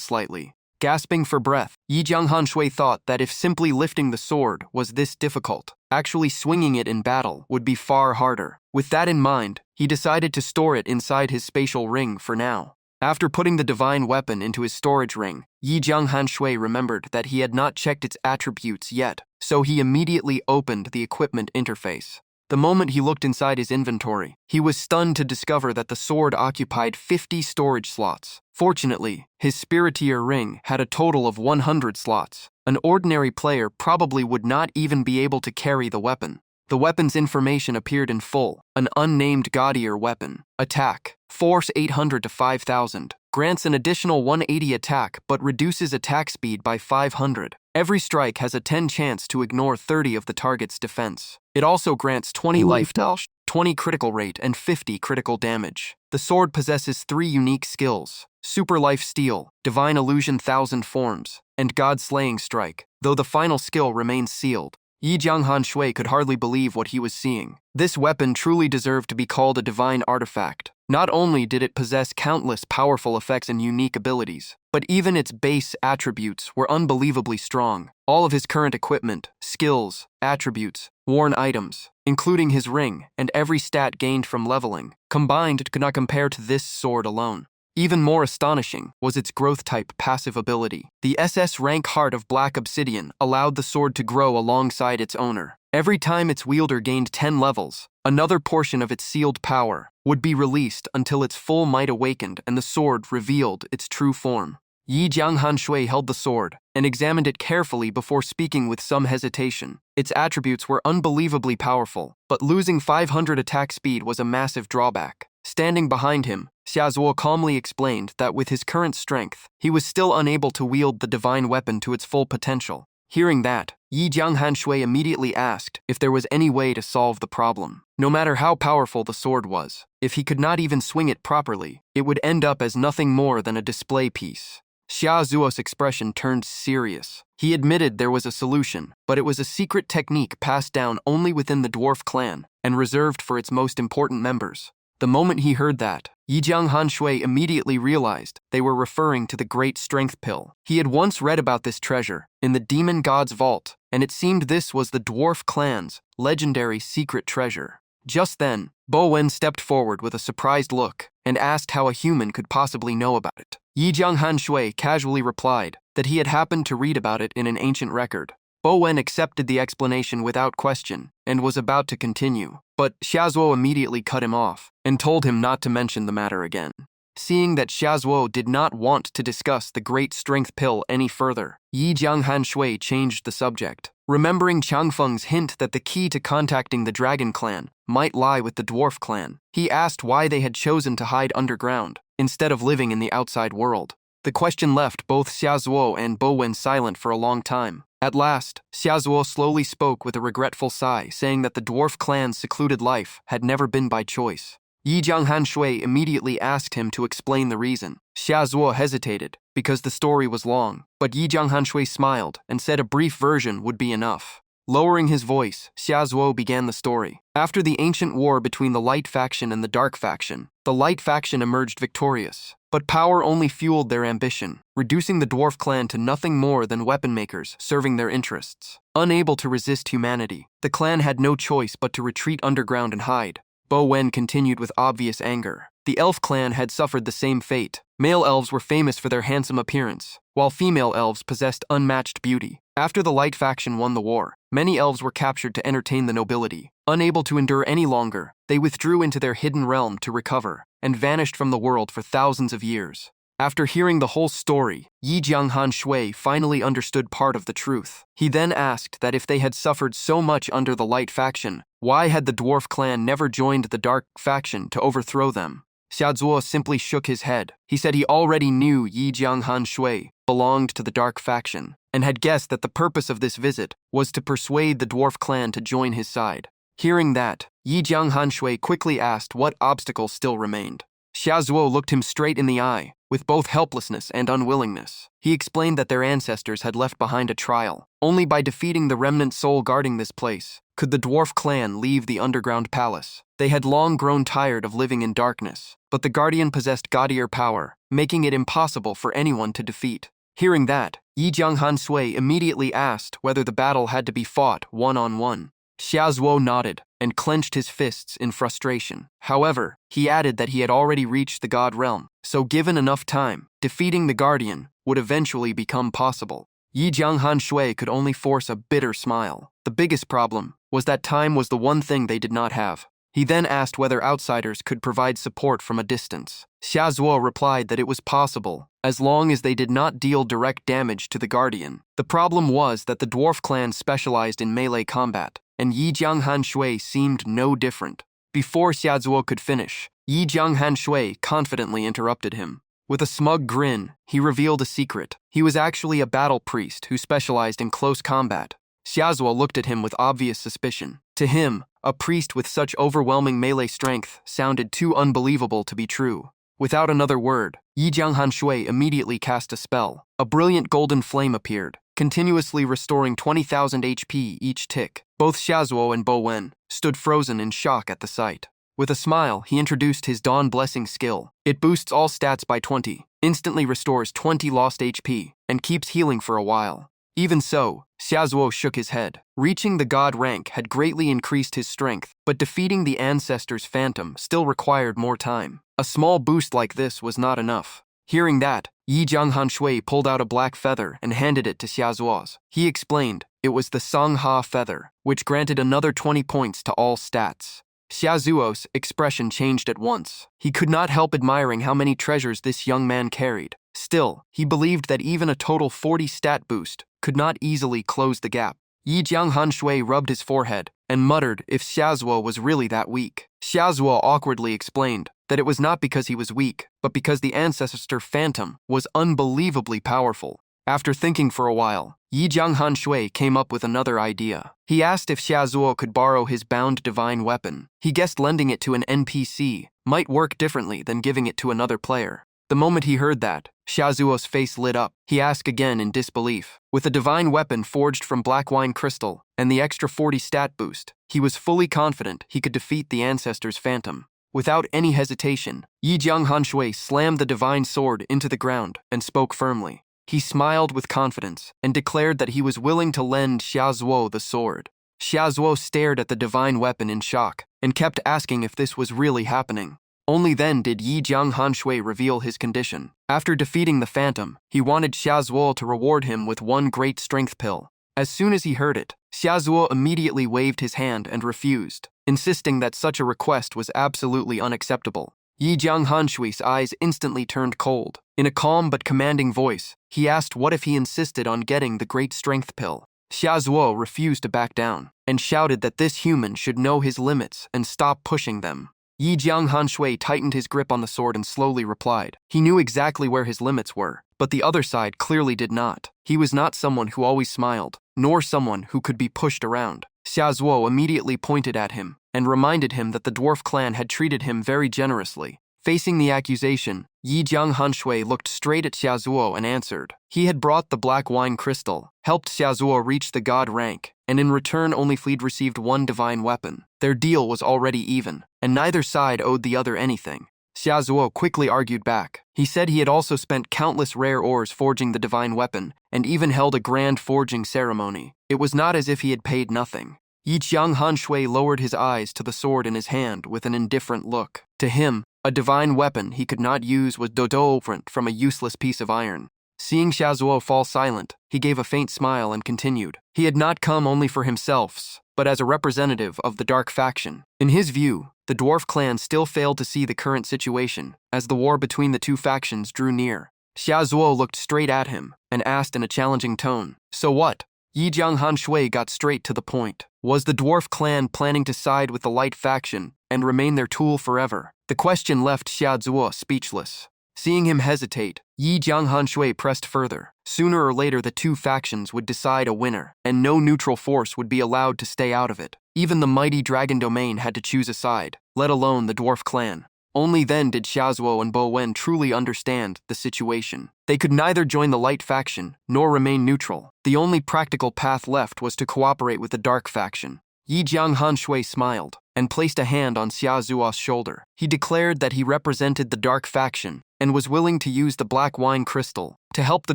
slightly. Gasping for breath, Yi Jianghan Shui thought that if simply lifting the sword was this difficult, actually swinging it in battle would be far harder. With that in mind, he decided to store it inside his spatial ring for now. After putting the divine weapon into his storage ring, Yi Jianghan Shui remembered that he had not checked its attributes yet, so he immediately opened the equipment interface. The moment he looked inside his inventory, he was stunned to discover that the sword occupied 50 storage slots. Fortunately, his spiritier ring had a total of 100 slots. An ordinary player probably would not even be able to carry the weapon. The weapon's information appeared in full: an unnamed gaudier weapon. Attack: Force 800 to 5000. Grants an additional 180 attack but reduces attack speed by 500. Every strike has a 10 chance to ignore 30 of the target's defense. It also grants 20 life dash, 20 critical rate, and 50 critical damage. The sword possesses 3 unique skills: Super Life Steal, Divine Illusion 1000 Forms, and God Slaying Strike, though the final skill remains sealed. Yi Jianghan Shui could hardly believe what he was seeing. This weapon truly deserved to be called a divine artifact. Not only did it possess countless powerful effects and unique abilities, but even its base attributes were unbelievably strong. All of his current equipment, skills, attributes, worn items, including his ring and every stat gained from leveling, combined could not compare to this sword alone. Even more astonishing was its growth-type passive ability. The SS rank Heart of Black Obsidian allowed the sword to grow alongside its owner. Every time its wielder gained 10 levels, another portion of its sealed power would be released until its full might awakened and the sword revealed its true form. Yi Jianghan Shui held the sword and examined it carefully before speaking with some hesitation. Its attributes were unbelievably powerful, but losing 500 attack speed was a massive drawback. Standing behind him, Xiaozuo calmly explained that with his current strength, he was still unable to wield the divine weapon to its full potential. Hearing that, Yi Jianghan Shui immediately asked if there was any way to solve the problem. No matter how powerful the sword was, if he could not even swing it properly, it would end up as nothing more than a display piece. Xiaozuo's expression turned serious. He admitted there was a solution, but it was a secret technique passed down only within the dwarf clan and reserved for its most important members. The moment he heard that, Yi Jianghan Shui immediately realized they were referring to the Great Strength Pill. He had once read about this treasure in the Demon God's Vault, and it seemed this was the dwarf clan's legendary secret treasure. Just then, Bo Wen stepped forward with a surprised look and asked how a human could possibly know about it. Yi Jianghan Shui casually replied that he had happened to read about it in an ancient record. Bo Wen accepted the explanation without question and was about to continue, but Xiaozuo immediately cut him off and told him not to mention the matter again. Seeing that Xiaozuo did not want to discuss the Great Strength Pill any further, Yi Jianghan Shui changed the subject. Remembering Changfeng's hint that the key to contacting the Dragon Clan might lie with the Dwarf Clan, he asked why they had chosen to hide underground instead of living in the outside world. The question left both Xiaozuo and Bo Wen silent for a long time. At last, Xiaozuo slowly spoke with a regretful sigh, saying that the dwarf clan's secluded life had never been by choice. Yi Jianghan Shui immediately asked him to explain the reason. Xiaozuo hesitated, because the story was long, but Yi Jianghan Shui smiled and said a brief version would be enough. Lowering his voice, Xiaozuo began the story. After the ancient war between the Light faction and the Dark faction, the Light faction emerged victorious. But power only fueled their ambition, reducing the dwarf clan to nothing more than weapon makers serving their interests. Unable to resist humanity, the clan had no choice but to retreat underground and hide. Bo Wen continued with obvious anger. The elf clan had suffered the same fate. Male elves were famous for their handsome appearance, while female elves possessed unmatched beauty. After the Light faction won the war, many elves were captured to entertain the nobility. Unable to endure any longer, they withdrew into their hidden realm to recover, and vanished from the world for thousands of years. After hearing the whole story, Yi Jianghan Shui finally understood part of the truth. He then asked that if they had suffered so much under the Light faction, why had the dwarf clan never joined the Dark faction to overthrow them? Xiaozuo simply shook his head. He said he already knew Yi Jianghan Shui belonged to the Dark faction, and had guessed that the purpose of this visit was to persuade the dwarf clan to join his side. Hearing that, Yi Jianghan Shui quickly asked what obstacles still remained. Xiaozuo looked him straight in the eye, with both helplessness and unwillingness. He explained that their ancestors had left behind a trial. Only by defeating the remnant soul guarding this place could the dwarf clan leave the underground palace. They had long grown tired of living in darkness, but the guardian possessed gaudier power, making it impossible for anyone to defeat. Hearing that, Yi Jianghan Sui immediately asked whether the battle had to be fought one-on-one. Xiaozuo nodded and clenched his fists in frustration. However, he added that he had already reached the god realm, so given enough time, defeating the guardian would eventually become possible. Yi Jianghan Shui could only force a bitter smile. The biggest problem was that time was the one thing they did not have. He then asked whether outsiders could provide support from a distance. Xiaozuo replied that it was possible, as long as they did not deal direct damage to the guardian. The problem was that the dwarf clan specialized in melee combat, and Yi Jianghan Shui seemed no different. Before Xiaozuo could finish, Yi Jianghan Shui confidently interrupted him. With a smug grin, he revealed a secret. He was actually a battle priest who specialized in close combat. Xiaozuo looked at him with obvious suspicion. To him, a priest with such overwhelming melee strength sounded too unbelievable to be true. Without another word, Yi Jianghan Shui immediately cast a spell. A brilliant golden flame appeared, continuously restoring 20,000 HP each tick. Both Xiaozuo and Bo Wen stood frozen in shock at the sight. With a smile, he introduced his Dawn Blessing skill. It boosts all stats by 20, instantly restores 20 lost HP, and keeps healing for a while. Even so, Xiaozuo shook his head. Reaching the god rank had greatly increased his strength, but defeating the ancestor's phantom still required more time. A small boost like this was not enough. Hearing that, Yi Jianghan Shui pulled out a black feather and handed it to Xiaozuo. He explained it was the Sangha feather, which granted another 20 points to all stats. Xiaozuo's expression changed at once. He could not help admiring how many treasures this young man carried. Still, he believed that even a total 40 stat boost could not easily close the gap. Yi Jianghan Shui rubbed his forehead and muttered if Xiaozuo was really that weak. Xiaozuo awkwardly explained that it was not because he was weak, but because the ancestor phantom was unbelievably powerful. After thinking for a while, Yi Jianghan Shui came up with another idea. He asked if Xiaozuo could borrow his bound divine weapon. He guessed lending it to an NPC might work differently than giving it to another player. The moment he heard that, Xiaozuo's face lit up. He asked again in disbelief. With a divine weapon forged from black wine crystal and the extra 40 stat boost, he was fully confident he could defeat the ancestor's phantom. Without any hesitation, Yi Jianghan Shui slammed the divine sword into the ground and spoke firmly. He smiled with confidence and declared that he was willing to lend Xiaozuo the sword. Xiaozuo stared at the divine weapon in shock and kept asking if this was really happening. Only then did Yi Jianghan Shui reveal his condition. After defeating the phantom, he wanted Xiaozuo to reward him with one great strength pill. As soon as he heard it, Xiaozuo immediately waved his hand and refused, insisting that such a request was absolutely unacceptable. Yi Jianghan Shui's eyes instantly turned cold. In a calm but commanding voice, he asked what if he insisted on getting the great strength pill. Xiaozuo refused to back down, and shouted that this human should know his limits and stop pushing them. Yi Jianghan Shui tightened his grip on the sword and slowly replied. He knew exactly where his limits were, but the other side clearly did not. He was not someone who always smiled, nor someone who could be pushed around. Xiaozuo immediately pointed at him and reminded him that the dwarf clan had treated him very generously. Facing the accusation, Yi Jianghanshui looked straight at Xiaozuo and answered. He had brought the black wine crystal, helped Xiaozuo reach the god rank, and in return only Fleet received one divine weapon. Their deal was already even, and neither side owed the other anything. Xiaozuo quickly argued back. He said he had also spent countless rare ores forging the divine weapon, and even held a grand forging ceremony. It was not as if he had paid nothing. Yi Jianghanshui lowered his eyes to the sword in his hand with an indifferent look. To him, a divine weapon he could not use was different from a useless piece of iron. Seeing Xiaozuo fall silent, he gave a faint smile and continued. He had not come only for himself, but as a representative of the dark faction. In his view, the dwarf clan still failed to see the current situation, as the war between the two factions drew near. Xiaozuo looked straight at him and asked in a challenging tone, "So what?" Yi Jianghanshui got straight to the point. Was the dwarf clan planning to side with the light faction and remain their tool forever? The question left Xiaozuo speechless. Seeing him hesitate, Yi Jianghanshui pressed further. Sooner or later the two factions would decide a winner, and no neutral force would be allowed to stay out of it. Even the mighty dragon domain had to choose a side, let alone the dwarf clan. Only then did Xiaozuo and Bo Wen truly understand the situation. They could neither join the light faction nor remain neutral. The only practical path left was to cooperate with the dark faction. Yi Jianghanshui smiled and placed a hand on Xiaozuo's shoulder. He declared that he represented the dark faction and was willing to use the black wine crystal to help the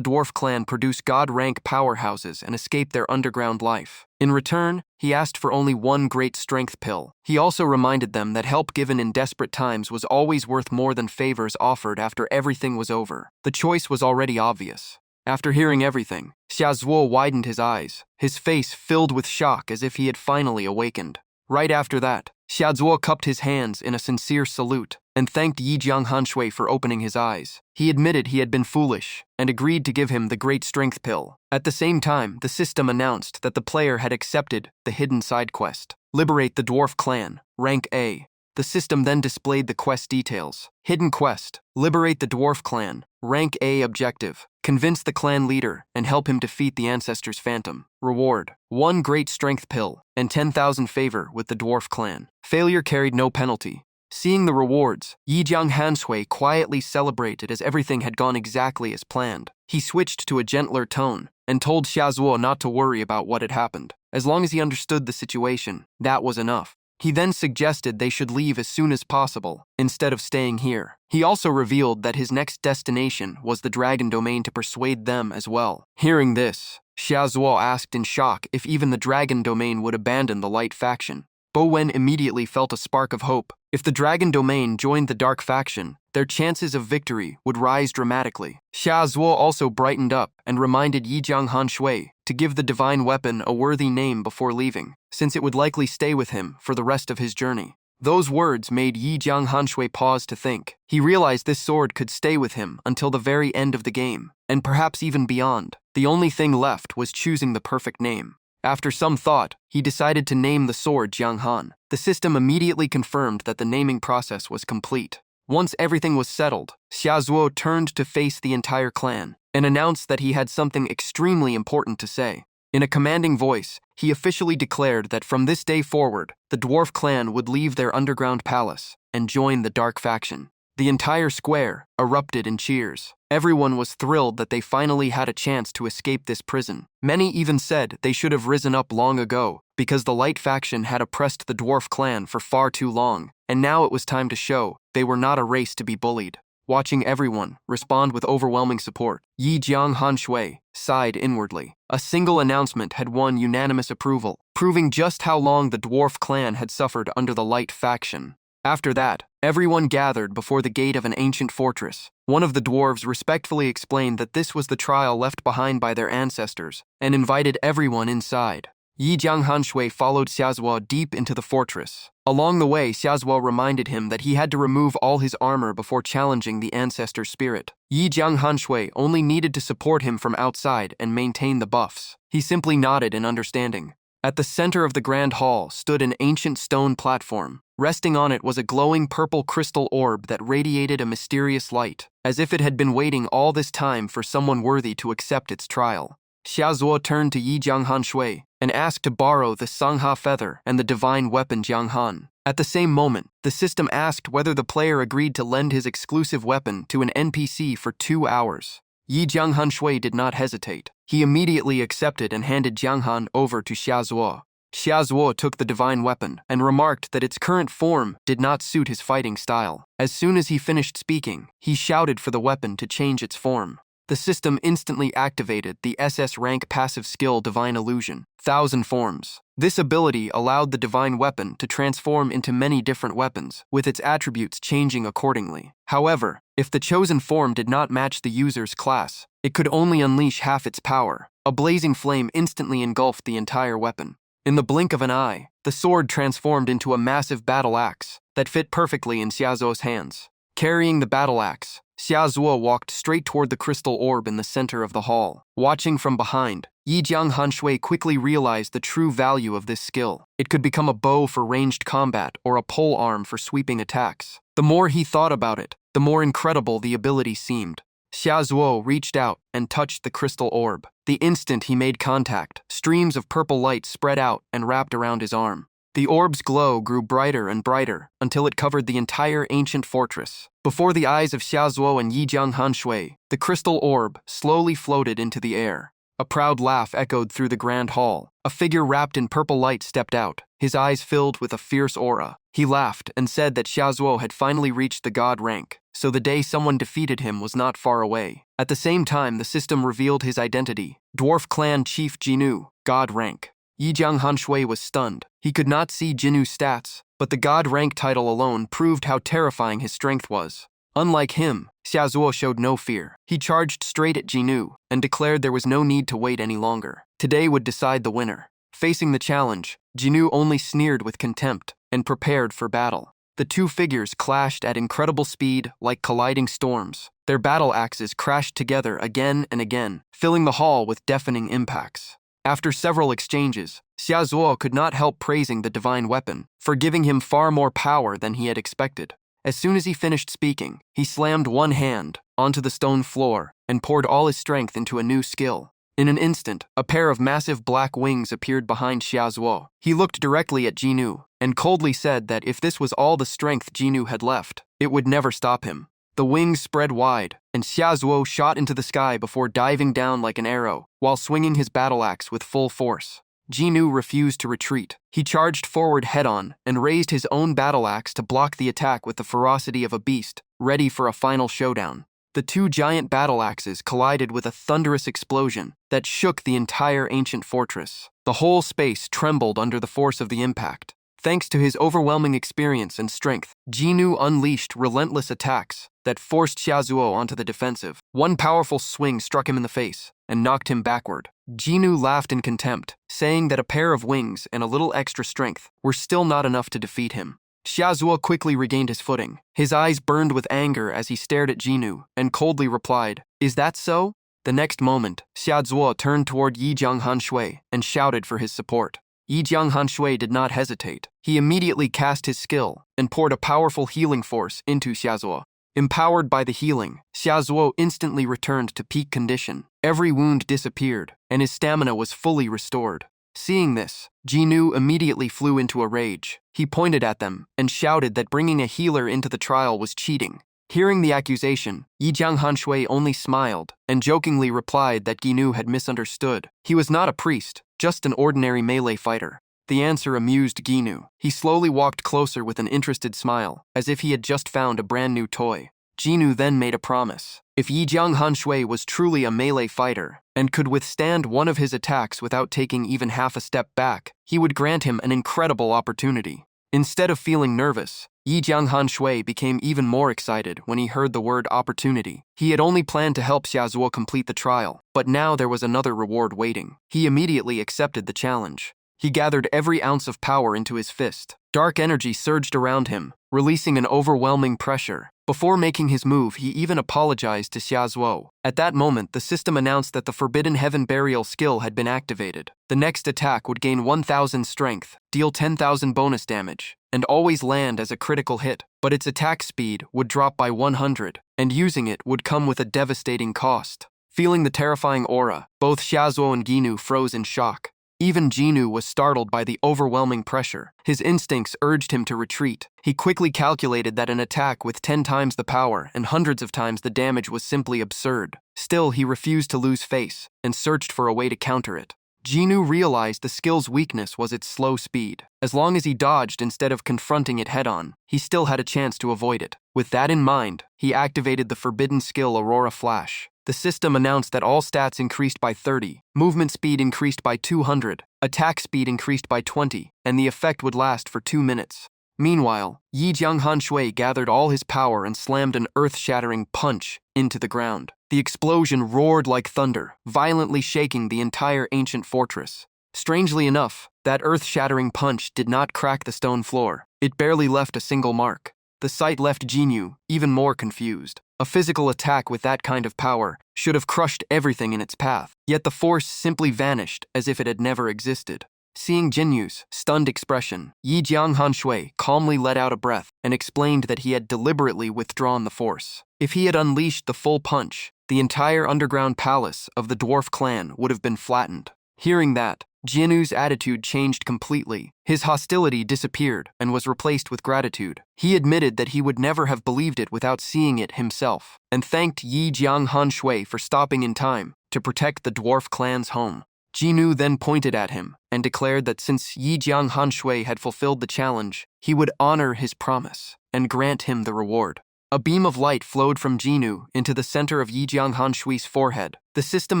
dwarf clan produce god-rank powerhouses and escape their underground life. In return, he asked for only one great strength pill. He also reminded them that help given in desperate times was always worth more than favors offered after everything was over. The choice was already obvious. After hearing everything, Xiaozuo widened his eyes, his face filled with shock as if he had finally awakened. Right after that, Xiaozuo cupped his hands in a sincere salute and thanked Yi Jianghanshui for opening his eyes. He admitted he had been foolish and agreed to give him the great strength pill. At the same time, the system announced that the player had accepted the hidden side quest. Liberate the dwarf clan, rank A. The system then displayed the quest details. Hidden quest, liberate the dwarf clan, rank A objective, convince the clan leader and help him defeat the ancestor's phantom. Reward, 1 great strength pill and 10,000 favor with the dwarf clan. Failure carried no penalty. Seeing the rewards, Yi Jianghanshui quietly celebrated as everything had gone exactly as planned. He switched to a gentler tone and told Xiaozuo not to worry about what had happened. As long as he understood the situation, that was enough. He then suggested they should leave as soon as possible, instead of staying here. He also revealed that his next destination was the dragon domain to persuade them as well. Hearing this, Xiaozuo asked in shock if even the dragon domain would abandon the light faction. Bo Wen immediately felt a spark of hope. If the dragon domain joined the dark faction, their chances of victory would rise dramatically. Xiaozuo also brightened up and reminded Yi Jianghanshui to give the divine weapon a worthy name before leaving, since it would likely stay with him for the rest of his journey. Those words made Yi Jianghanshui pause to think. He realized this sword could stay with him until the very end of the game, and perhaps even beyond. The only thing left was choosing the perfect name. After some thought, he decided to name the sword Jianghan. The system immediately confirmed that the naming process was complete. Once everything was settled, Xiaozuo turned to face the entire clan and announced that he had something extremely important to say. In a commanding voice, he officially declared that from this day forward, the dwarf clan would leave their underground palace and join the dark faction. The entire square erupted in cheers. Everyone was thrilled that they finally had a chance to escape this prison. Many even said they should have risen up long ago because the light faction had oppressed the dwarf clan for far too long, and now it was time to show they were not a race to be bullied. Watching everyone respond with overwhelming support, Yi Jianghanshui sighed inwardly. A single announcement had won unanimous approval, proving just how long the dwarf clan had suffered under the light faction. After that, everyone gathered before the gate of an ancient fortress. One of the dwarves respectfully explained that this was the trial left behind by their ancestors, and invited everyone inside. Yi Jianghanshui followed Xiaozuo deep into the fortress. Along the way, Xiaozuo reminded him that he had to remove all his armor before challenging the ancestor spirit. Yi Jianghanshui only needed to support him from outside and maintain the buffs. He simply nodded in understanding. At the center of the grand hall stood an ancient stone platform. Resting on it was a glowing purple crystal orb that radiated a mysterious light, as if it had been waiting all this time for someone worthy to accept its trial. Xiaozuo turned to Yi Jianghanshui and asked to borrow the Sangha feather and the divine weapon Jianghan. At the same moment, the system asked whether the player agreed to lend his exclusive weapon to an NPC for 2 hours. Yi Jianghan Shui did not hesitate. He immediately accepted and handed Jianghan over to Xiaozuo. Xiaozuo took the divine weapon and remarked that its current form did not suit his fighting style. As soon as he finished speaking, he shouted for the weapon to change its form. The system instantly activated the SS rank passive skill Divine Illusion, 1000 Forms. This ability allowed the divine weapon to transform into many different weapons, with its attributes changing accordingly. However, if the chosen form did not match the user's class, it could only unleash half its power. A blazing flame instantly engulfed the entire weapon. In the blink of an eye, the sword transformed into a massive battle axe that fit perfectly in Xiaozuo's hands. Carrying the battle axe, Xiaozuo walked straight toward the crystal orb in the center of the hall. Watching from behind, Yi Jianghan Shui quickly realized the true value of this skill. It could become a bow for ranged combat or a pole arm for sweeping attacks. The more he thought about it, the more incredible the ability seemed. Xiaozuo reached out and touched the crystal orb. The instant he made contact, streams of purple light spread out and wrapped around his arm. The orb's glow grew brighter and brighter until it covered the entire ancient fortress. Before the eyes of Xiaozuo and Yi Jianghan Shui, the crystal orb slowly floated into the air. A proud laugh echoed through the grand hall. A figure wrapped in purple light stepped out, his eyes filled with a fierce aura. He laughed and said that Xiaozuo had finally reached the god rank, so the day someone defeated him was not far away. At the same time, the system revealed his identity: Dwarf Clan Chief Jinu, god rank. Yi Jianghan Shui was stunned. He could not see Jinu's stats, but the god rank title alone proved how terrifying his strength was. Unlike him, Xiaozuo showed no fear. He charged straight at Jinu and declared there was no need to wait any longer. Today would decide the winner. Facing the challenge, Jinu only sneered with contempt and prepared for battle. The two figures clashed at incredible speed like colliding storms. Their battle axes crashed together again and again, filling the hall with deafening impacts. After several exchanges, Xiaozuo could not help praising the divine weapon for giving him far more power than he had expected. As soon as he finished speaking, he slammed one hand onto the stone floor and poured all his strength into a new skill. In an instant, a pair of massive black wings appeared behind Xiaozuo. He looked directly at Jinu and coldly said that if this was all the strength Jinu had left, it would never stop him. The wings spread wide, and Xiaozuo shot into the sky before diving down like an arrow, while swinging his battle axe with full force. Jinu refused to retreat. He charged forward head-on and raised his own battle axe to block the attack with the ferocity of a beast, ready for a final showdown. The two giant battle axes collided with a thunderous explosion that shook the entire ancient fortress. The whole space trembled under the force of the impact. Thanks to his overwhelming experience and strength, Jinu unleashed relentless attacks that forced Xiaozuo onto the defensive. One powerful swing struck him in the face and knocked him backward. Jinu laughed in contempt, saying that a pair of wings and a little extra strength were still not enough to defeat him. Xiaozuo quickly regained his footing. His eyes burned with anger as he stared at Jinu and coldly replied, "Is that so?" The next moment, Xiaozuo turned toward Yi Jianghan Shui and shouted for his support. Yi Jianghan Shui did not hesitate. He immediately cast his skill and poured a powerful healing force into Xiaozuo. Empowered by the healing, Xiaozuo instantly returned to peak condition. Every wound disappeared, and his stamina was fully restored. Seeing this, Jinu immediately flew into a rage. He pointed at them and shouted that bringing a healer into the trial was cheating. Hearing the accusation, Yi Jianghan Shui only smiled and jokingly replied that Jinu had misunderstood. He was not a priest, just an ordinary melee fighter. The answer amused Jinu. He slowly walked closer with an interested smile, as if he had just found a brand new toy. Jinu then made a promise. If Yi Jianghan Shui was truly a melee fighter and could withstand one of his attacks without taking even half a step back, he would grant him an incredible opportunity. Instead of feeling nervous, Yi Jianghan Shui became even more excited when he heard the word opportunity. He had only planned to help Xiaozuo complete the trial, but now there was another reward waiting. He immediately accepted the challenge. He gathered every ounce of power into his fist. Dark energy surged around him, releasing an overwhelming pressure. Before making his move, he even apologized to Xiaozuo. At that moment, the system announced that the Forbidden Heaven Burial skill had been activated. The next attack would gain 1000 strength, deal 10,000 bonus damage, and always land as a critical hit, but its attack speed would drop by 100, and using it would come with a devastating cost. Feeling the terrifying aura, both Xiaozuo and Jinu froze in shock. Even Jinu was startled by the overwhelming pressure. His instincts urged him to retreat. He quickly calculated that an attack with 10 times the power and hundreds of times the damage was simply absurd. Still, he refused to lose face and searched for a way to counter it. Jinu realized the skill's weakness was its slow speed. As long as he dodged instead of confronting it head-on, he still had a chance to avoid it. With that in mind, he activated the forbidden skill Aurora Flash. The system announced that all stats increased by 30, movement speed increased by 200, attack speed increased by 20, and the effect would last for 2 minutes. Meanwhile, Yi Jianghan Shui gathered all his power and slammed an earth-shattering punch into the ground. The explosion roared like thunder, violently shaking the entire ancient fortress. Strangely enough, that earth-shattering punch did not crack the stone floor. It barely left a single mark. The sight left Jinyu even more confused. A physical attack with that kind of power should have crushed everything in its path, yet the force simply vanished as if it had never existed. Seeing Jinyu's stunned expression, Yi Jianghan Shui calmly let out a breath and explained that he had deliberately withdrawn the force. If he had unleashed the full punch, the entire underground palace of the dwarf clan would have been flattened. Hearing that, Jinyu's attitude changed completely. His hostility disappeared and was replaced with gratitude. He admitted that he would never have believed it without seeing it himself, and thanked Yi Jianghan Shui for stopping in time to protect the dwarf clan's home. Jinyu then pointed at him and declared that since Yi Jianghan Shui had fulfilled the challenge, he would honor his promise and grant him the reward. A beam of light flowed from Jinyu into the center of Yi Jianghan Shui's forehead. The system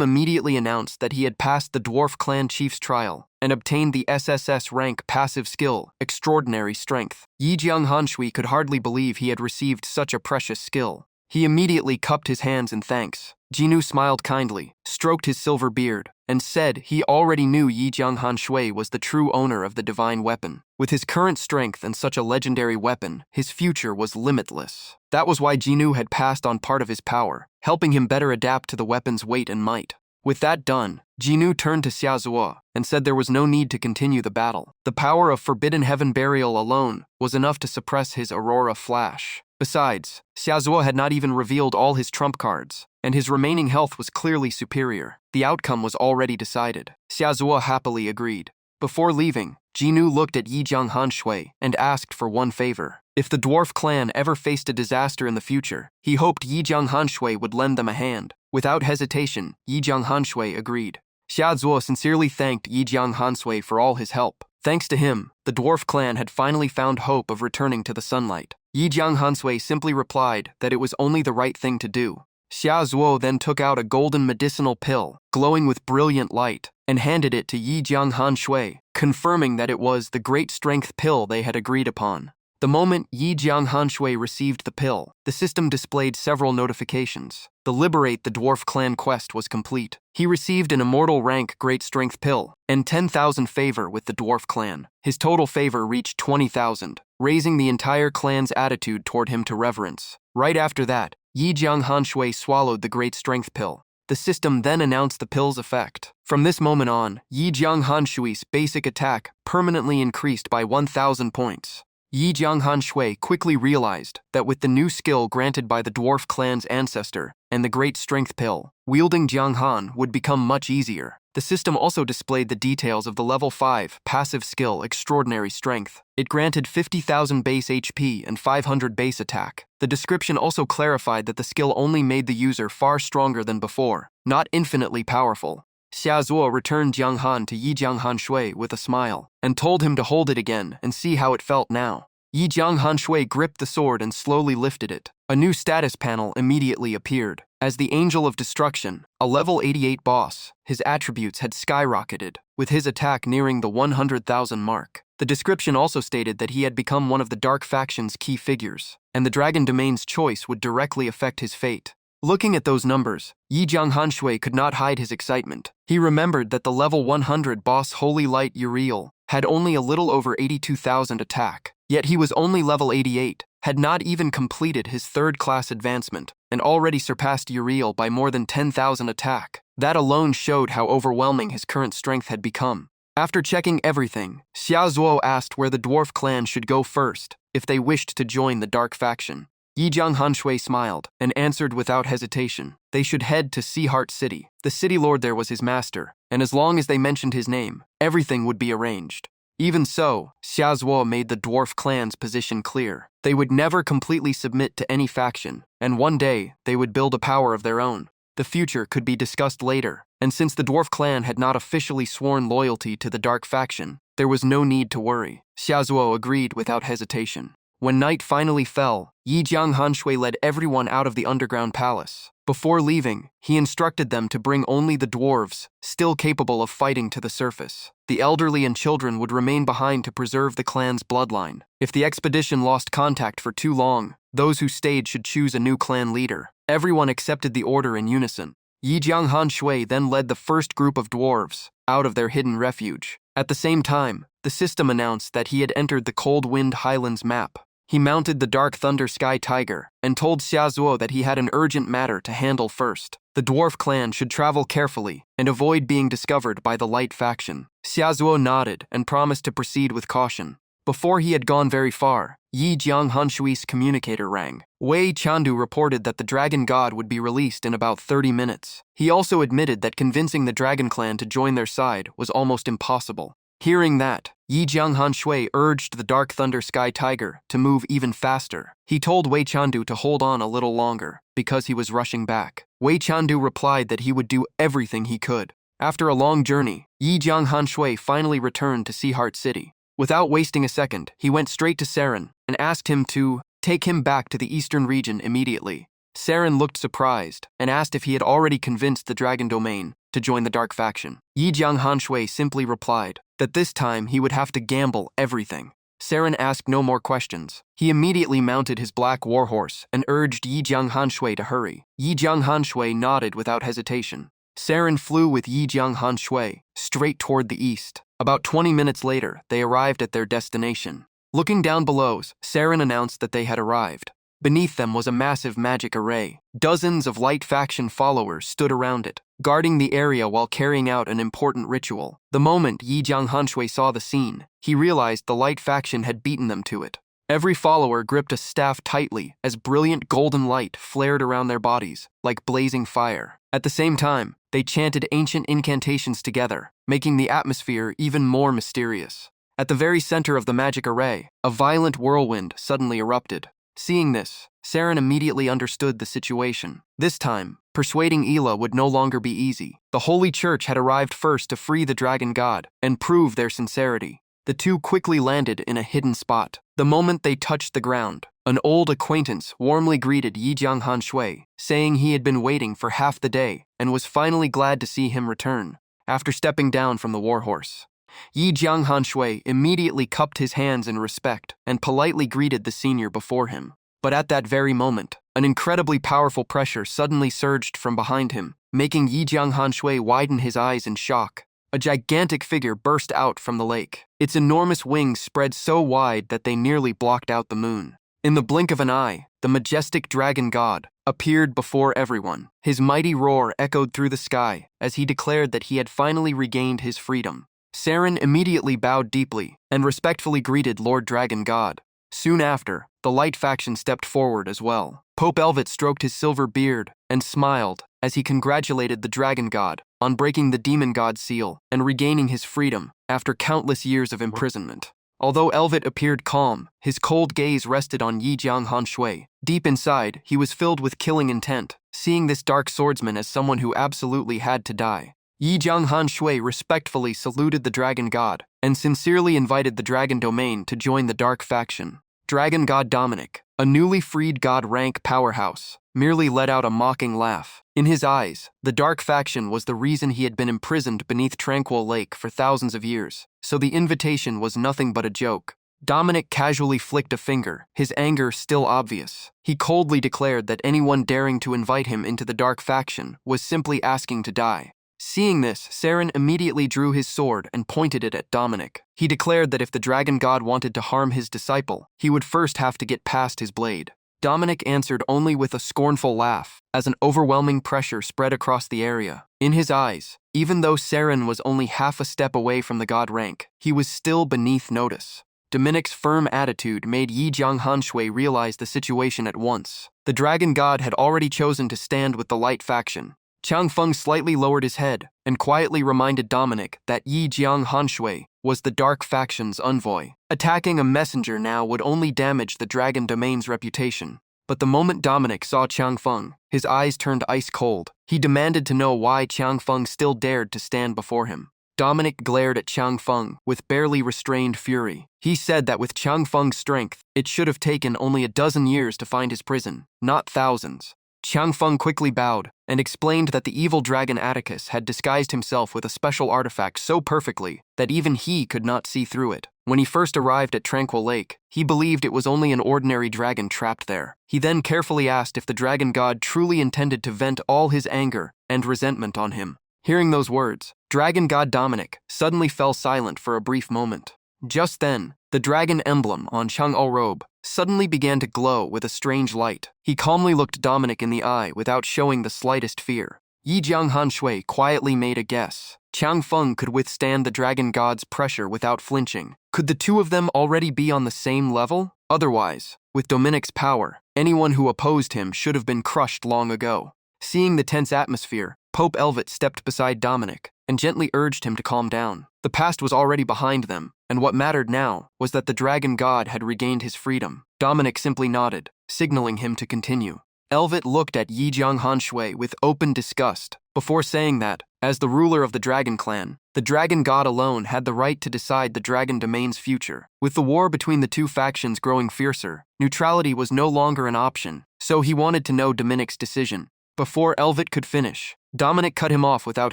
immediately announced that he had passed the dwarf clan chief's trial and obtained the SSS rank passive skill, Extraordinary Strength. Yi Jianghan Shui could hardly believe he had received such a precious skill. He immediately cupped his hands in thanks. Jinyu smiled kindly, stroked his silver beard, and said he already knew Yi Jianghan Shui was the true owner of the divine weapon. With his current strength and such a legendary weapon, his future was limitless. That was why Jinyu had passed on part of his power, helping him better adapt to the weapon's weight and might. With that done, Jinyu turned to Xiaozuo and said there was no need to continue the battle. The power of Forbidden Heaven Burial alone was enough to suppress his Aurora Flash. Besides, Xiaozuo had not even revealed all his trump cards, and his remaining health was clearly superior. The outcome was already decided. Xiaozuo happily agreed. Before leaving, Jinyu looked at Yi Jianghan Shui and asked for one favor. If the dwarf clan ever faced a disaster in the future, he hoped Yi Jianghan Shui would lend them a hand. Without hesitation, Yi Jianghan Shui agreed. Xiaozuo sincerely thanked Yi Jianghan Shui for all his help. Thanks to him, the dwarf clan had finally found hope of returning to the sunlight. Yi Jianghan Shui simply replied that it was only the right thing to do. Xiaozuo then took out a golden medicinal pill, glowing with brilliant light, and handed it to Yi Jianghan Shui, confirming that it was the great strength pill they had agreed upon. The moment Yi Jianghan Shui received the pill, the system displayed several notifications. The Liberate the Dwarf Clan quest was complete. He received an immortal rank Great Strength pill and 10,000 favor with the Dwarf Clan. His total favor reached 20,000, raising the entire clan's attitude toward him to reverence. Right after that, Yi Jianghan Shui swallowed the Great Strength pill. The system then announced the pill's effect. From this moment on, Yi Jianghan Shui's basic attack permanently increased by 1,000 points. Yi Jianghan Shui quickly realized that with the new skill granted by the dwarf clan's ancestor and the Great Strength pill, wielding Jianghan would become much easier. The system also displayed the details of the level 5 passive skill Extraordinary Strength. It granted 50,000 base HP and 500 base attack. The description also clarified that the skill only made the user far stronger than before, not infinitely powerful. Xiaozuo returned Jianghan to Yi Jianghan Shui with a smile and told him to hold it again and see how it felt now. Yi Jianghan Shui gripped the sword and slowly lifted it. A new status panel immediately appeared. As the Angel of Destruction, a level 88 boss, his attributes had skyrocketed, with his attack nearing the 100,000 mark. The description also stated that he had become one of the Dark Faction's key figures, and the Dragon Domain's choice would directly affect his fate. Looking at those numbers, Yi Jianghan Shui could not hide his excitement. He remembered that the level 100 boss Holy Light Uriel had only a little over 82,000 attack, yet he was only level 88, had not even completed his third-class advancement, and already surpassed Uriel by more than 10,000 attack. That alone showed how overwhelming his current strength had become. After checking everything, Xiaozuo asked where the dwarf clan should go first if they wished to join the Dark Faction. Yi Jianghanshui smiled and answered without hesitation. They should head to Sea Heart City. The city lord there was his master, and as long as they mentioned his name, everything would be arranged. Even so, Xia Zuo made the dwarf clan's position clear. They would never completely submit to any faction, and one day they would build a power of their own. The future could be discussed later, and since the dwarf clan had not officially sworn loyalty to the dark faction, there was no need to worry. Xia Zuo agreed without hesitation. When night finally fell, Yi Jianghanshui led everyone out of the underground palace. Before leaving, he instructed them to bring only the dwarves, still capable of fighting, to the surface. The elderly and children would remain behind to preserve the clan's bloodline. If the expedition lost contact for too long, those who stayed should choose a new clan leader. Everyone accepted the order in unison. Yi Jianghanshui then led the first group of dwarves out of their hidden refuge. At the same time, the system announced that he had entered the Cold Wind Highlands map. He mounted the Dark Thunder Sky Tiger and told Xia Zuo that he had an urgent matter to handle first. The dwarf clan should travel carefully and avoid being discovered by the light faction. Xia Zuo nodded and promised to proceed with caution. Before he had gone very far, Yi Jianghanshui's communicator rang. Wei Chandu reported that the dragon god would be released in about 30 minutes. He also admitted that convincing the dragon clan to join their side was almost impossible. Hearing that, Yi Jianghanshui urged the Dark Thunder Sky Tiger to move even faster. He told Wei Chandu to hold on a little longer, because he was rushing back. Wei Chandu replied that he would do everything he could. After a long journey, Yi Jianghanshui finally returned to Sea Heart City. Without wasting a second, he went straight to Saren and asked him to take him back to the eastern region immediately. Saren looked surprised and asked if he had already convinced the Dragon Domain to join the Dark Faction. Yi Jianghanshui simply replied that this time he would have to gamble everything. Saren asked no more questions. He immediately mounted his black warhorse and urged Yi Jianghanshui to hurry. Yi Jianghanshui nodded without hesitation. Saren flew with Yi Jianghanshui straight toward the east. About 20 minutes later, they arrived at their destination. Looking down below, Saren announced that they had arrived. Beneath them was a massive magic array. Dozens of light faction followers stood around it, guarding the area while carrying out an important ritual. The moment Yi Jianghanshui saw the scene, he realized the light faction had beaten them to it. Every follower gripped a staff tightly as brilliant golden light flared around their bodies, like blazing fire. At the same time, they chanted ancient incantations together, making the atmosphere even more mysterious. At the very center of the magic array, a violent whirlwind suddenly erupted. Seeing this, Saren immediately understood the situation. This time, persuading Ila would no longer be easy. The Holy Church had arrived first to free the dragon god and prove their sincerity. The two quickly landed in a hidden spot. The moment they touched the ground, an old acquaintance warmly greeted Yi Jianghanshui, saying he had been waiting for half the day and was finally glad to see him return. After stepping down from the warhorse, Yi Jianghanshui immediately cupped his hands in respect and politely greeted the senior before him. But at that very moment, an incredibly powerful pressure suddenly surged from behind him, making Yi Jianghanshui widen his eyes in shock. A gigantic figure burst out from the lake. Its enormous wings spread so wide that they nearly blocked out the moon. In the blink of an eye, the majestic dragon god appeared before everyone. His mighty roar echoed through the sky as he declared that he had finally regained his freedom. Saren immediately bowed deeply and respectfully greeted Lord Dragon God. Soon after, the light faction stepped forward as well. Pope Elvet stroked his silver beard and smiled as he congratulated the dragon god on breaking the demon god's seal and regaining his freedom after countless years of imprisonment. Although Elvet appeared calm, his cold gaze rested on Yi Jianghanshui. Deep inside, he was filled with killing intent, seeing this dark swordsman as someone who absolutely had to die. Yi Jianghanshui respectfully saluted the dragon god and sincerely invited the dragon domain to join the dark faction. Dragon god Dominic, a newly freed god rank powerhouse, merely let out a mocking laugh. In his eyes, the dark faction was the reason he had been imprisoned beneath Tranquil Lake for thousands of years, so the invitation was nothing but a joke. Dominic casually flicked a finger, his anger still obvious. He coldly declared that anyone daring to invite him into the dark faction was simply asking to die. Seeing this, Saren immediately drew his sword and pointed it at Dominic. He declared that if the dragon god wanted to harm his disciple, he would first have to get past his blade. Dominic answered only with a scornful laugh, as an overwhelming pressure spread across the area. In his eyes, even though Saren was only half a step away from the god rank, he was still beneath notice. Dominic's firm attitude made Yi Jianghanshui realize the situation at once. The dragon god had already chosen to stand with the light faction. Chang Feng slightly lowered his head and quietly reminded Dominic that Yi Jianghanshui was the dark faction's envoy. Attacking a messenger now would only damage the dragon domain's reputation. But the moment Dominic saw Chang Feng, his eyes turned ice cold. He demanded to know why Chang Feng still dared to stand before him. Dominic glared at Chang Feng with barely restrained fury. He said that with Chang Feng's strength, it should have taken only a dozen years to find his prison, not thousands. Chang Feng quickly bowed and explained that the evil dragon Atticus had disguised himself with a special artifact so perfectly that even he could not see through it. When he first arrived at Tranquil Lake, he believed it was only an ordinary dragon trapped there. He then carefully asked if the dragon god truly intended to vent all his anger and resentment on him. Hearing those words, dragon god Dominic suddenly fell silent for a brief moment. Just then, the dragon emblem on Chang'o robe suddenly began to glow with a strange light. He calmly looked Dominic in the eye without showing the slightest fear. Yi Jianghanshui quietly made a guess. Chang Feng could withstand the dragon god's pressure without flinching. Could the two of them already be on the same level? Otherwise, with Dominic's power, anyone who opposed him should have been crushed long ago. Seeing the tense atmosphere, Pope Elvet stepped beside Dominic and gently urged him to calm down. The past was already behind them, and what mattered now was that the dragon god had regained his freedom. Dominic simply nodded, signaling him to continue. Elvet looked at Yi Jianghanshui with open disgust, before saying that, as the ruler of the dragon clan, the dragon god alone had the right to decide the dragon domain's future. With the war between the two factions growing fiercer, neutrality was no longer an option, so he wanted to know Dominic's decision. Before Elvet could finish, Dominic cut him off without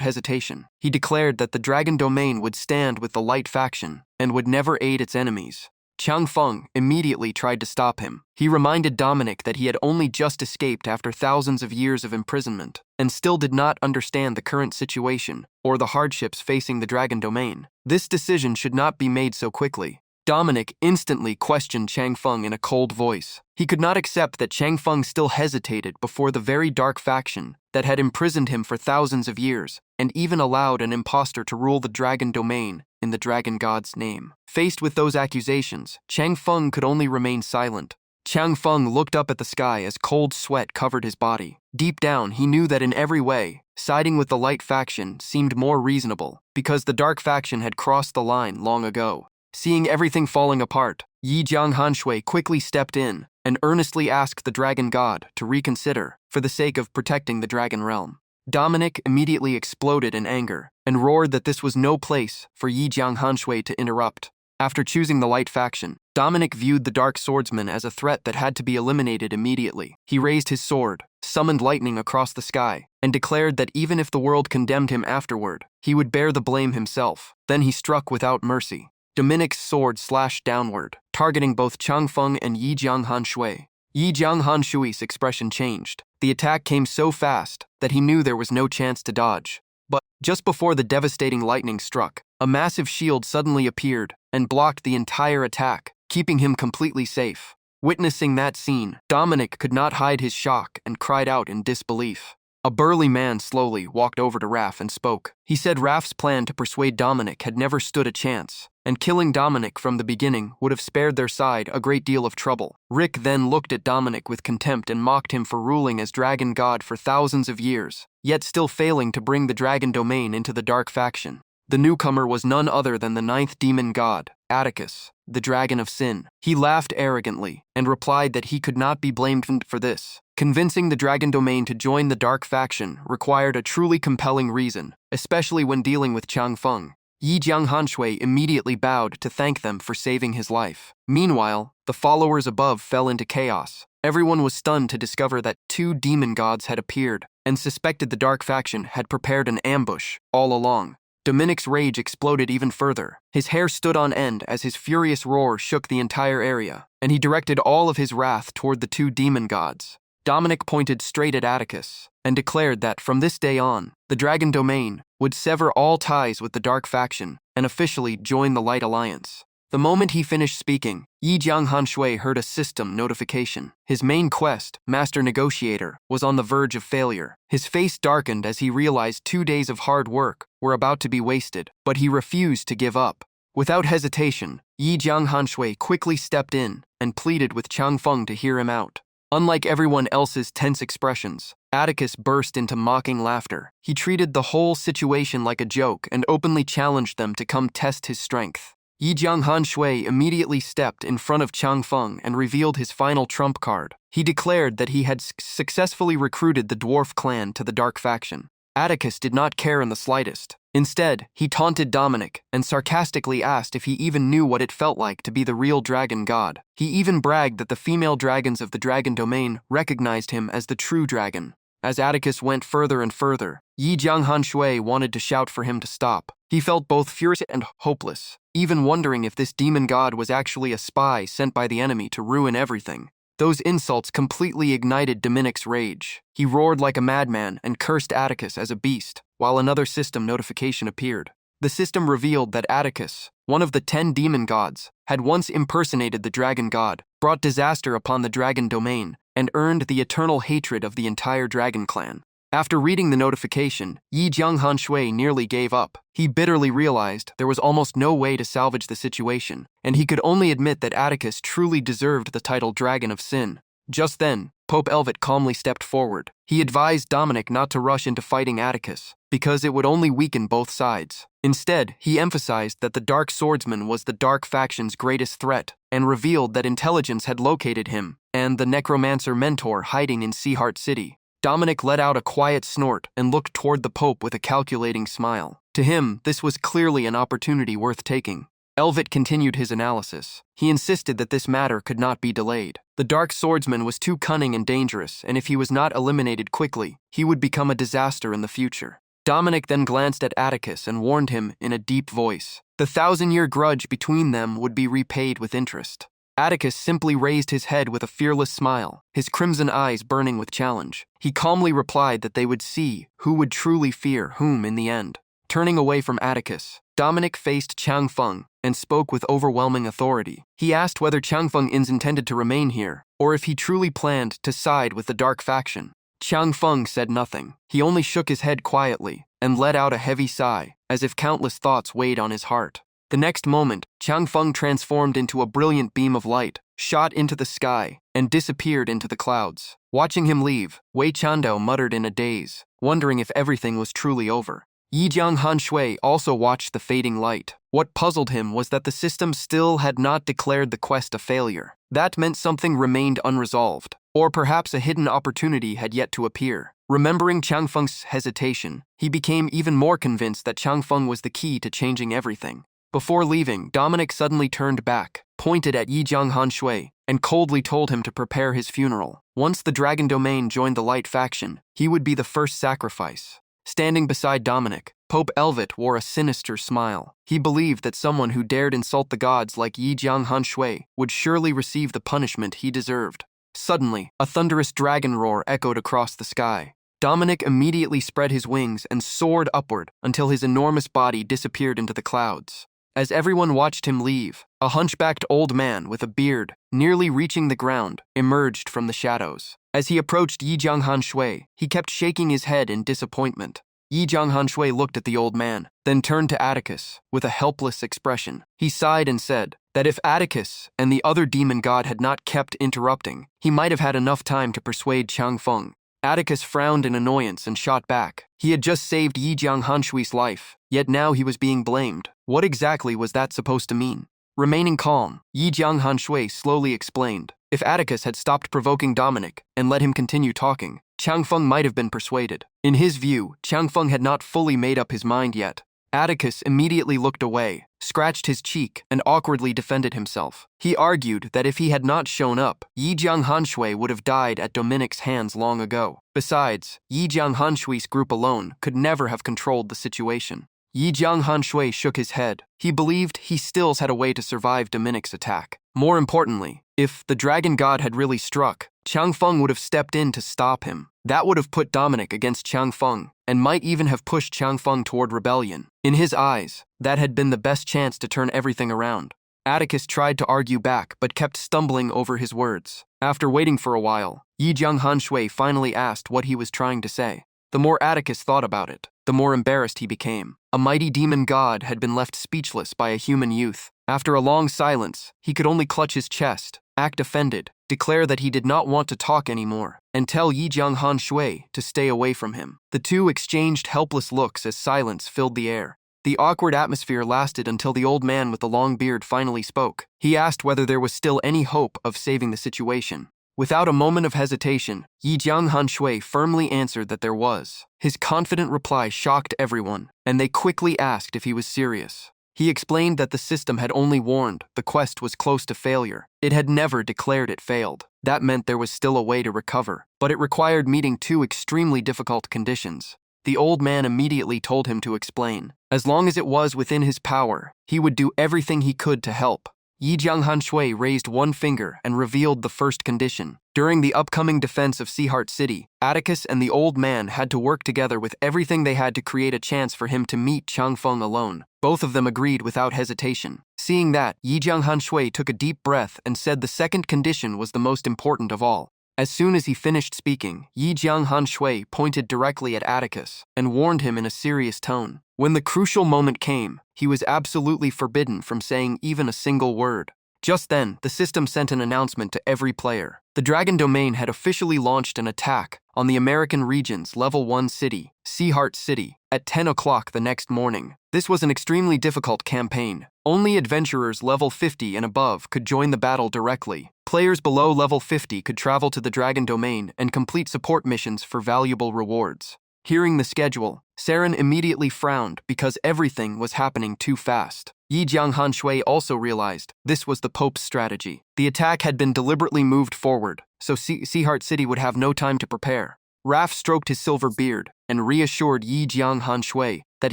hesitation. He declared that the dragon domain would stand with the light faction and would never aid its enemies. Chang Feng immediately tried to stop him. He reminded Dominic that he had only just escaped after thousands of years of imprisonment and still did not understand the current situation or the hardships facing the dragon domain. This decision should not be made so quickly. Dominic instantly questioned Chang Feng in a cold voice. He could not accept that Chang Feng still hesitated before the very dark faction that had imprisoned him for thousands of years and even allowed an impostor to rule the dragon domain in the dragon god's name. Faced with those accusations, Chang Feng could only remain silent. Chang Feng looked up at the sky as cold sweat covered his body. Deep down, he knew that in every way, siding with the light faction seemed more reasonable because the dark faction had crossed the line long ago. Seeing everything falling apart, Yi Jianghanshui quickly stepped in and earnestly asked the dragon god to reconsider for the sake of protecting the dragon realm. Dominic immediately exploded in anger and roared that this was no place for Yi Jianghanshui to interrupt. After choosing the light faction, Dominic viewed the dark swordsman as a threat that had to be eliminated immediately. He raised his sword, summoned lightning across the sky, and declared that even if the world condemned him afterward, he would bear the blame himself. Then he struck without mercy. Dominic's sword slashed downward, targeting both Chang Feng and Yi Jianghanshui. Yi Jianghanshui's expression changed. The attack came so fast that he knew there was no chance to dodge. But just before the devastating lightning struck, a massive shield suddenly appeared and blocked the entire attack, keeping him completely safe. Witnessing that scene, Dominic could not hide his shock and cried out in disbelief. A burly man slowly walked over to Raph and spoke. He said Raph's plan to persuade Dominic had never stood a chance, and killing Dominic from the beginning would have spared their side a great deal of trouble. Rick then looked at Dominic with contempt and mocked him for ruling as dragon god for thousands of years, yet still failing to bring the dragon domain into the dark faction. The newcomer was none other than the ninth demon god, Atticus, the dragon of sin. He laughed arrogantly and replied that he could not be blamed for this. Convincing the dragon domain to join the dark faction required a truly compelling reason, especially when dealing with Chang Feng. Yi Jianghanshui immediately bowed to thank them for saving his life. Meanwhile, the followers above fell into chaos. Everyone was stunned to discover that two demon gods had appeared and suspected the dark faction had prepared an ambush all along. Dominic's rage exploded even further. His hair stood on end as his furious roar shook the entire area, and he directed all of his wrath toward the two demon gods. Dominic pointed straight at Atticus and declared that from this day on, the dragon domain would sever all ties with the dark faction and officially join the Light Alliance. The moment he finished speaking, Yi Jianghanshui heard a system notification. His main quest, Master Negotiator, was on the verge of failure. His face darkened as he realized 2 days of hard work were about to be wasted, but he refused to give up. Without hesitation, Yi Jianghanshui quickly stepped in and pleaded with Chang Feng to hear him out. Unlike everyone else's tense expressions, Atticus burst into mocking laughter. He treated the whole situation like a joke and openly challenged them to come test his strength. Yi Jianghanshui immediately stepped in front of Chang Feng and revealed his final trump card. He declared that he had successfully recruited the dwarf clan to the dark faction. Atticus did not care in the slightest. Instead, he taunted Dominic and sarcastically asked if he even knew what it felt like to be the real dragon god. He even bragged that the female dragons of the dragon domain recognized him as the true dragon. As Atticus went further and further, Yi Jianghanshui wanted to shout for him to stop. He felt both furious and hopeless, even wondering if this demon god was actually a spy sent by the enemy to ruin everything. Those insults completely ignited Dominic's rage. He roared like a madman and cursed Atticus as a beast, while another system notification appeared. The system revealed that Atticus, one of the 10 demon gods, had once impersonated the dragon god, brought disaster upon the dragon domain, and earned the eternal hatred of the entire dragon clan. After reading the notification, Yi Jianghanshui nearly gave up. He bitterly realized there was almost no way to salvage the situation, and he could only admit that Atticus truly deserved the title Dragon of Sin. Just then, Pope Elvet calmly stepped forward. He advised Dominic not to rush into fighting Atticus, because it would only weaken both sides. Instead, he emphasized that the Dark Swordsman was the Dark faction's greatest threat, and revealed that intelligence had located him, and the Necromancer mentor hiding in Seaheart City. Dominic let out a quiet snort and looked toward the Pope with a calculating smile. To him, this was clearly an opportunity worth taking. Elvet continued his analysis. He insisted that this matter could not be delayed. The Dark Swordsman was too cunning and dangerous, and if he was not eliminated quickly, he would become a disaster in the future. Dominic then glanced at Atticus and warned him in a deep voice. The 1,000-year grudge between them would be repaid with interest. Atticus simply raised his head with a fearless smile, his crimson eyes burning with challenge. He calmly replied that they would see who would truly fear whom in the end. Turning away from Atticus, Dominic faced Chang Feng and spoke with overwhelming authority. He asked whether Chang Feng intended to remain here, or if he truly planned to side with the dark faction. Chang Feng said nothing. He only shook his head quietly and let out a heavy sigh, as if countless thoughts weighed on his heart. The next moment, Chang Feng transformed into a brilliant beam of light, shot into the sky, and disappeared into the clouds. Watching him leave, Wei Chandao muttered in a daze, wondering if everything was truly over. Yi Jianghanshui also watched the fading light. What puzzled him was that the system still had not declared the quest a failure. That meant something remained unresolved, or perhaps a hidden opportunity had yet to appear. Remembering Chang Feng's hesitation, he became even more convinced that Chang Feng was the key to changing everything. Before leaving, Dominic suddenly turned back, pointed at Yi Jianghanshui, and coldly told him to prepare his funeral. Once the Dragon Domain joined the Light faction, he would be the first sacrifice. Standing beside Dominic, Pope Elvet wore a sinister smile. He believed that someone who dared insult the gods like Yi Jianghanshui would surely receive the punishment he deserved. Suddenly, a thunderous dragon roar echoed across the sky. Dominic immediately spread his wings and soared upward until his enormous body disappeared into the clouds. As everyone watched him leave, a hunchbacked old man with a beard, nearly reaching the ground, emerged from the shadows. As he approached Yi Jianghanshui, he kept shaking his head in disappointment. Yi Jianghanshui looked at the old man, then turned to Atticus with a helpless expression. He sighed and said that if Atticus and the other demon god had not kept interrupting, he might have had enough time to persuade Chang Feng. Atticus frowned in annoyance and shot back. He had just saved Yi Jianghanshui's life, yet now he was being blamed. What exactly was that supposed to mean? Remaining calm, Yi Jianghanshui slowly explained. If Atticus had stopped provoking Dominic and let him continue talking, Chang Feng might have been persuaded. In his view, Chang Feng had not fully made up his mind yet. Atticus immediately looked away, scratched his cheek, and awkwardly defended himself. He argued that if he had not shown up, Yi Jianghanshui would have died at Dominic's hands long ago. Besides, Yi Jianghanshui's group alone could never have controlled the situation. Yi Jianghanshui shook his head. He believed he still had a way to survive Dominic's attack. More importantly, if the dragon god had really struck, Chang Feng would have stepped in to stop him. That would have put Dominic against Chang Feng, and might even have pushed Chang Feng toward rebellion. In his eyes, that had been the best chance to turn everything around. Atticus tried to argue back, but kept stumbling over his words. After waiting for a while, Yi Jianghanshui finally asked what he was trying to say. The more Atticus thought about it, the more embarrassed he became. A mighty demon god had been left speechless by a human youth. After a long silence, he could only clutch his chest, act offended, declare that he did not want to talk anymore, and tell Yijiang Han Shui to stay away from him. The two exchanged helpless looks as silence filled the air. The awkward atmosphere lasted until the old man with the long beard finally spoke. He asked whether there was still any hope of saving the situation. Without a moment of hesitation, Yijiang Han Shui firmly answered that there was. His confident reply shocked everyone, and they quickly asked if he was serious. He explained that the system had only warned the quest was close to failure. It had never declared it failed. That meant there was still a way to recover, but it required meeting two extremely difficult conditions. The old man immediately told him to explain. As long as it was within his power, he would do everything he could to help. Yijiang Han Shui raised one finger and revealed the first condition. During the upcoming defense of Seahart City, Atticus and the old man had to work together with everything they had to create a chance for him to meet Changfeng alone. Both of them agreed without hesitation. Seeing that, Yijiang Han Shui took a deep breath and said the second condition was the most important of all. As soon as he finished speaking, Yijiang Han Shui pointed directly at Atticus and warned him in a serious tone. When the crucial moment came, he was absolutely forbidden from saying even a single word. Just then, the system sent an announcement to every player. The Dragon Domain had officially launched an attack on the American region's Level 1 city, Seahart City, at 10 o'clock the next morning. This was an extremely difficult campaign. Only adventurers level 50 and above could join the battle directly. Players below level 50 could travel to the Dragon Domain and complete support missions for valuable rewards. Hearing the schedule, Saren immediately frowned because everything was happening too fast. Yijiang Han Shui also realized this was the Pope's strategy. The attack had been deliberately moved forward, so Seahart City would have no time to prepare. Raph stroked his silver beard and reassured Yijiang Han Shui that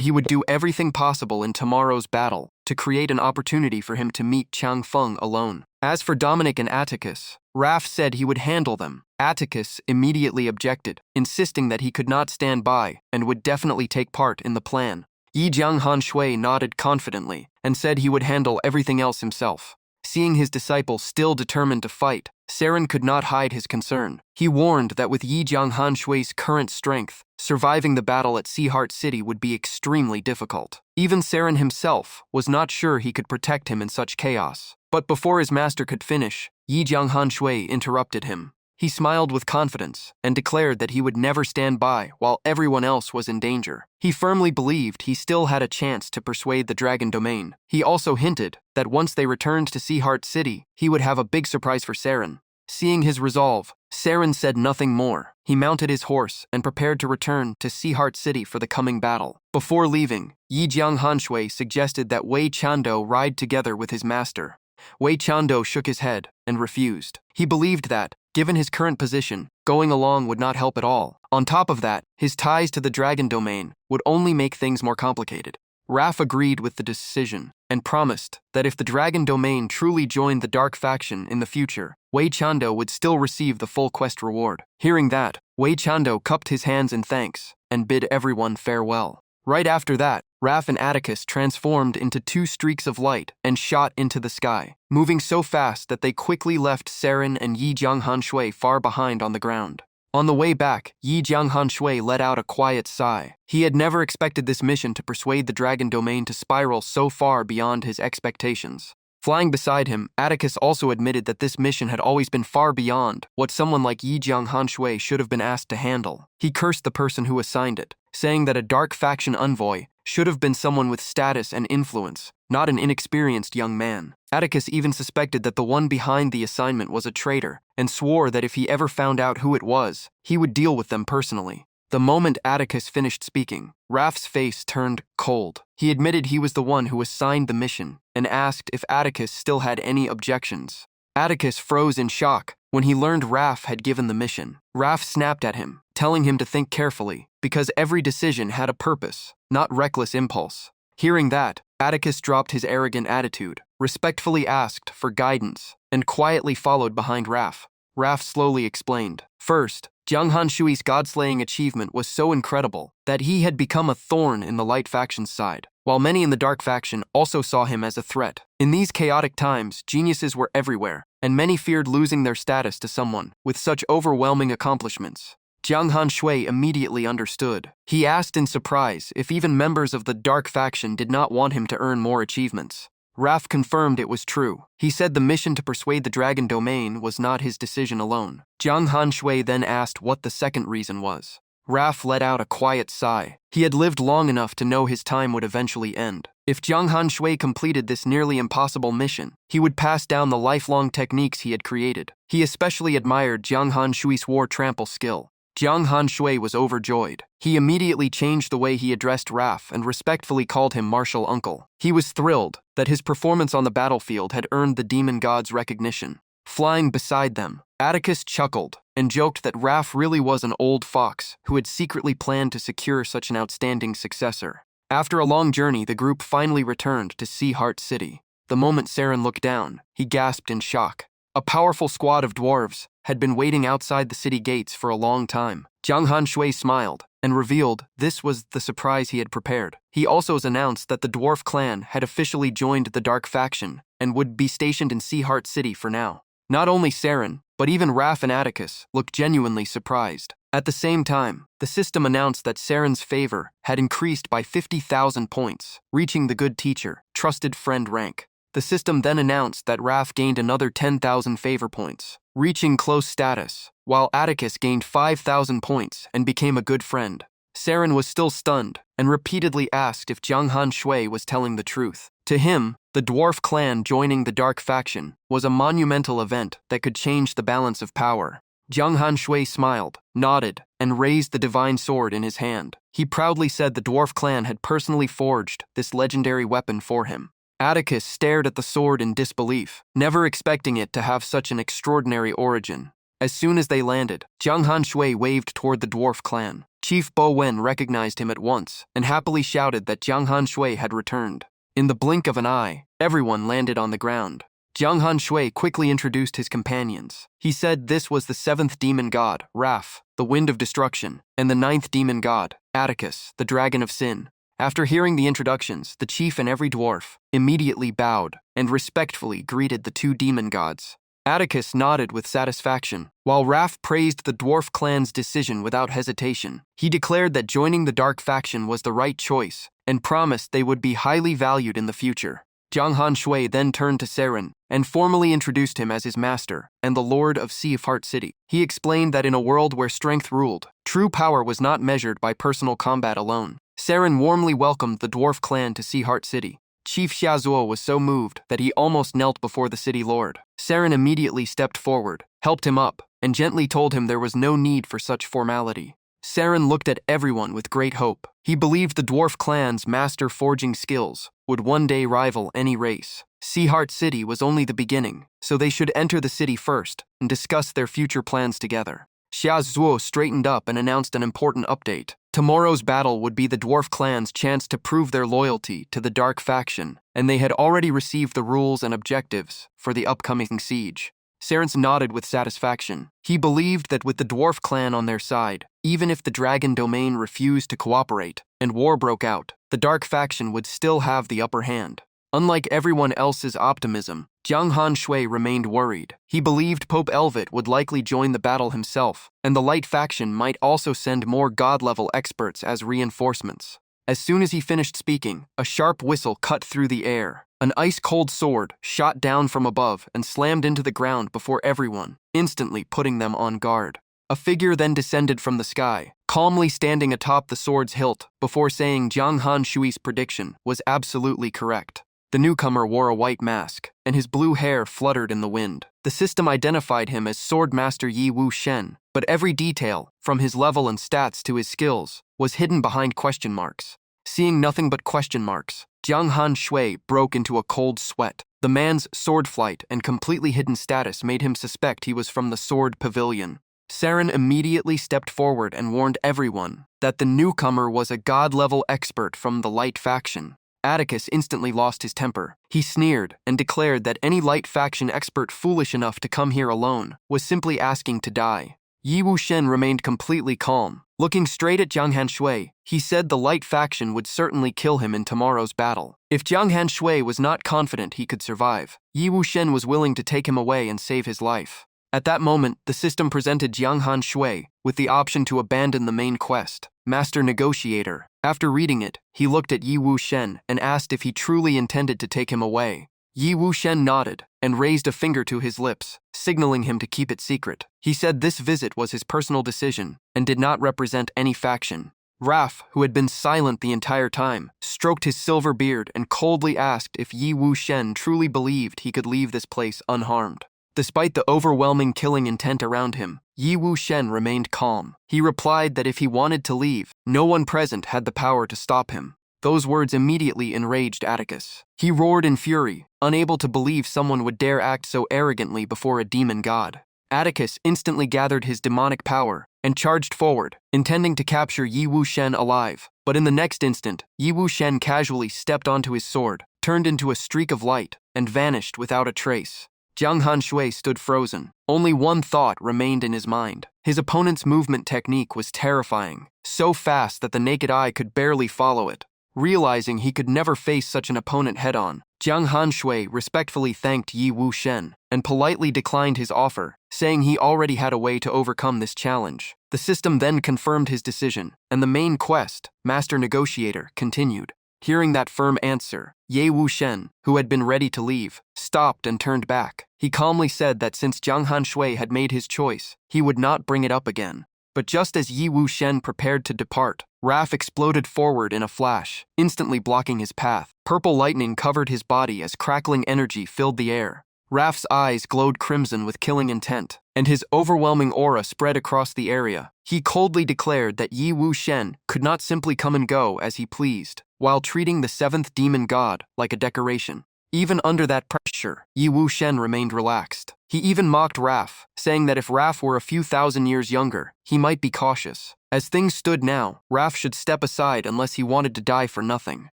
he would do everything possible in tomorrow's battle to create an opportunity for him to meet Changfeng alone. As for Dominic and Atticus, Raph said he would handle them. Atticus immediately objected, insisting that he could not stand by and would definitely take part in the plan. Yijiang Han Shui nodded confidently and said he would handle everything else himself. Seeing his disciple still determined to fight, Saren could not hide his concern. He warned that with Yijiang Han Shui's current strength, surviving the battle at Seahart City would be extremely difficult. Even Saren himself was not sure he could protect him in such chaos. But before his master could finish, Yijiang Han Shui interrupted him. He smiled with confidence and declared that he would never stand by while everyone else was in danger. He firmly believed he still had a chance to persuade the Dragon Domain. He also hinted that once they returned to Seahart City, he would have a big surprise for Saren. Seeing his resolve, Saren said nothing more. He mounted his horse and prepared to return to Seahart City for the coming battle. Before leaving, Yijiang Han Shui suggested that Wei Chando ride together with his master. Wei Chando shook his head and refused. He believed that, given his current position, going along would not help at all. On top of that, his ties to the Dragon Domain would only make things more complicated. Raph agreed with the decision and promised that if the Dragon Domain truly joined the Dark Faction in the future, Wei Chando would still receive the full quest reward. Hearing that, Wei Chando cupped his hands in thanks and bid everyone farewell. Right after that, Raph and Atticus transformed into two streaks of light and shot into the sky, moving so fast that they quickly left Saren and Yijiang Han Shui far behind on the ground. On the way back, Yijiang Han Shui let out a quiet sigh. He had never expected this mission to persuade the Dragon Domain to spiral so far beyond his expectations. Flying beside him, Atticus also admitted that this mission had always been far beyond what someone like Yijiang Han Shui should have been asked to handle. He cursed the person who assigned it, saying that a Dark Faction envoy should have been someone with status and influence, not an inexperienced young man. Atticus even suspected that the one behind the assignment was a traitor, and swore that if he ever found out who it was, he would deal with them personally. The moment Atticus finished speaking, Raph's face turned cold. He admitted he was the one who assigned the mission, and asked if Atticus still had any objections. Atticus froze in shock when he learned Raph had given the mission. Raph snapped at him, telling him to think carefully, because every decision had a purpose, not reckless impulse. Hearing that, Atticus dropped his arrogant attitude, respectfully asked for guidance, and quietly followed behind Raph. Raph slowly explained. First, Jiang Han Shui's god-slaying achievement was so incredible that he had become a thorn in the Light Faction's side, while many in the Dark Faction also saw him as a threat. In these chaotic times, geniuses were everywhere, and many feared losing their status to someone with such overwhelming accomplishments. Jiang Han Shui immediately understood. He asked in surprise if even members of the dark faction did not want him to earn more achievements. Raph confirmed it was true. He said the mission to persuade the dragon domain was not his decision alone. Jiang Han Shui then asked what the second reason was. Raph let out a quiet sigh. He had lived long enough to know his time would eventually end. If Jiang Han Shui completed this nearly impossible mission, he would pass down the lifelong techniques he had created. He especially admired Jiang Han Shui's war trample skill. Jiang Han Shui was overjoyed. He immediately changed the way he addressed Raph and respectfully called him martial uncle. He was thrilled that his performance on the battlefield had earned the demon god's recognition. Flying beside them, Atticus chuckled and joked that Raph really was an old fox who had secretly planned to secure such an outstanding successor. After a long journey, the group finally returned to Sea Heart City. The moment Saren looked down, he gasped in shock. A powerful squad of dwarves had been waiting outside the city gates for a long time. Jiang Han Shui smiled and revealed this was the surprise he had prepared. He also announced that the dwarf clan had officially joined the dark faction and would be stationed in Sea Heart City for now. Not only Saren, but even Raph and Atticus looked genuinely surprised. At the same time, the system announced that Saren's favor had increased by 50,000 points, reaching the good teacher, trusted friend rank. The system then announced that Raph gained another 10,000 favor points, reaching close status, while Atticus gained 5,000 points and became a good friend. Saren was still stunned and repeatedly asked if Jiang Han Shui was telling the truth. To him, the dwarf clan joining the dark faction was a monumental event that could change the balance of power. Jiang Han Shui smiled, nodded, and raised the divine sword in his hand. He proudly said the dwarf clan had personally forged this legendary weapon for him. Atticus stared at the sword in disbelief, never expecting it to have such an extraordinary origin. As soon as they landed, Jiang Han Shui waved toward the dwarf clan. Chief Bo Wen recognized him at once and happily shouted that Jiang Han Shui had returned. In the blink of an eye, everyone landed on the ground. Jiang Han Shui quickly introduced his companions. He said this was the 7th demon god, Raph, the wind of destruction, and the 9th demon god, Atticus, the dragon of sin. After hearing the introductions, the chief and every dwarf immediately bowed and respectfully greeted the 2 demon gods. Atticus nodded with satisfaction, while Raph praised the dwarf clan's decision without hesitation. He declared that joining the dark faction was the right choice and promised they would be highly valued in the future. Jiang Han Shui then turned to Saren and formally introduced him as his master and the lord of Sea of Heart City. He explained that in a world where strength ruled, true power was not measured by personal combat alone. Saren warmly welcomed the dwarf clan to Sea Heart City. Chief Xiaozuo was so moved that he almost knelt before the city lord. Saren immediately stepped forward, helped him up, and gently told him there was no need for such formality. Saren looked at everyone with great hope. He believed the dwarf clan's master forging skills would one day rival any race. Sea Heart City was only the beginning, so they should enter the city first and discuss their future plans together. Xiaozuo straightened up and announced an important update. Tomorrow's battle would be the dwarf clan's chance to prove their loyalty to the dark faction, and they had already received the rules and objectives for the upcoming siege. Saren nodded with satisfaction. He believed that with the dwarf clan on their side, even if the dragon domain refused to cooperate and war broke out, the dark faction would still have the upper hand. Unlike everyone else's optimism, Jiang Han Shui remained worried. He believed Pope Elvit would likely join the battle himself, and the light faction might also send more god-level experts as reinforcements. As soon as he finished speaking, a sharp whistle cut through the air. An ice-cold sword shot down from above and slammed into the ground before everyone, instantly putting them on guard. A figure then descended from the sky, calmly standing atop the sword's hilt before saying Jiang Han Shui's prediction was absolutely correct. The newcomer wore a white mask, and his blue hair fluttered in the wind. The system identified him as Swordmaster Yi Wu Shen, but every detail, from his level and stats to his skills, was hidden behind question marks. Seeing nothing but question marks, Jiang Han Shui broke into a cold sweat. The man's sword flight and completely hidden status made him suspect he was from the Sword Pavilion. Saren immediately stepped forward and warned everyone that the newcomer was a god-level expert from the light faction. Atticus instantly lost his temper. He sneered and declared that any light faction expert foolish enough to come here alone was simply asking to die. Yi Wuxian remained completely calm. Looking straight at Jiang Han Shui, he said the light faction would certainly kill him in tomorrow's battle. If Jiang Han Shui was not confident he could survive, Yi Wuxian was willing to take him away and save his life. At that moment, the system presented Jiang Han Shui with the option to abandon the main quest, Master Negotiator. After reading it, he looked at Yi Wuxian and asked if he truly intended to take him away. Yi Wuxian nodded and raised a finger to his lips, signaling him to keep it secret. He said this visit was his personal decision and did not represent any faction. Raf, who had been silent the entire time, stroked his silver beard and coldly asked if Yi Wuxian truly believed he could leave this place unharmed. Despite the overwhelming killing intent around him, Yi Wuxian remained calm. He replied that if he wanted to leave, no one present had the power to stop him. Those words immediately enraged Atticus. He roared in fury, unable to believe someone would dare act so arrogantly before a demon god. Atticus instantly gathered his demonic power and charged forward, intending to capture Yi Wuxian alive. But in the next instant, Yi Wuxian casually stepped onto his sword, turned into a streak of light, and vanished without a trace. Jiang Han Shui stood frozen. Only one thought remained in his mind. His opponent's movement technique was terrifying, so fast that the naked eye could barely follow it. Realizing he could never face such an opponent head-on, Jiang Han Shui respectfully thanked Yi Wuxian and politely declined his offer, saying he already had a way to overcome this challenge. The system then confirmed his decision, and the main quest, Master Negotiator, continued. Hearing that firm answer, Ye Wuxian, who had been ready to leave, stopped and turned back. He calmly said that since Jiang Han Shui had made his choice, he would not bring it up again. But just as Yi Wuxian prepared to depart, Raf exploded forward in a flash, instantly blocking his path. Purple lightning covered his body as crackling energy filled the air. Raf's eyes glowed crimson with killing intent, and his overwhelming aura spread across the area. He coldly declared that Yi Wuxian could not simply come and go as he pleased, while treating the seventh demon god like a decoration. Even under that pressure, Yi Wuxian remained relaxed. He even mocked Raf, saying that if Raf were a few thousand years younger, he might be cautious. As things stood now, Raf should step aside unless he wanted to die for nothing.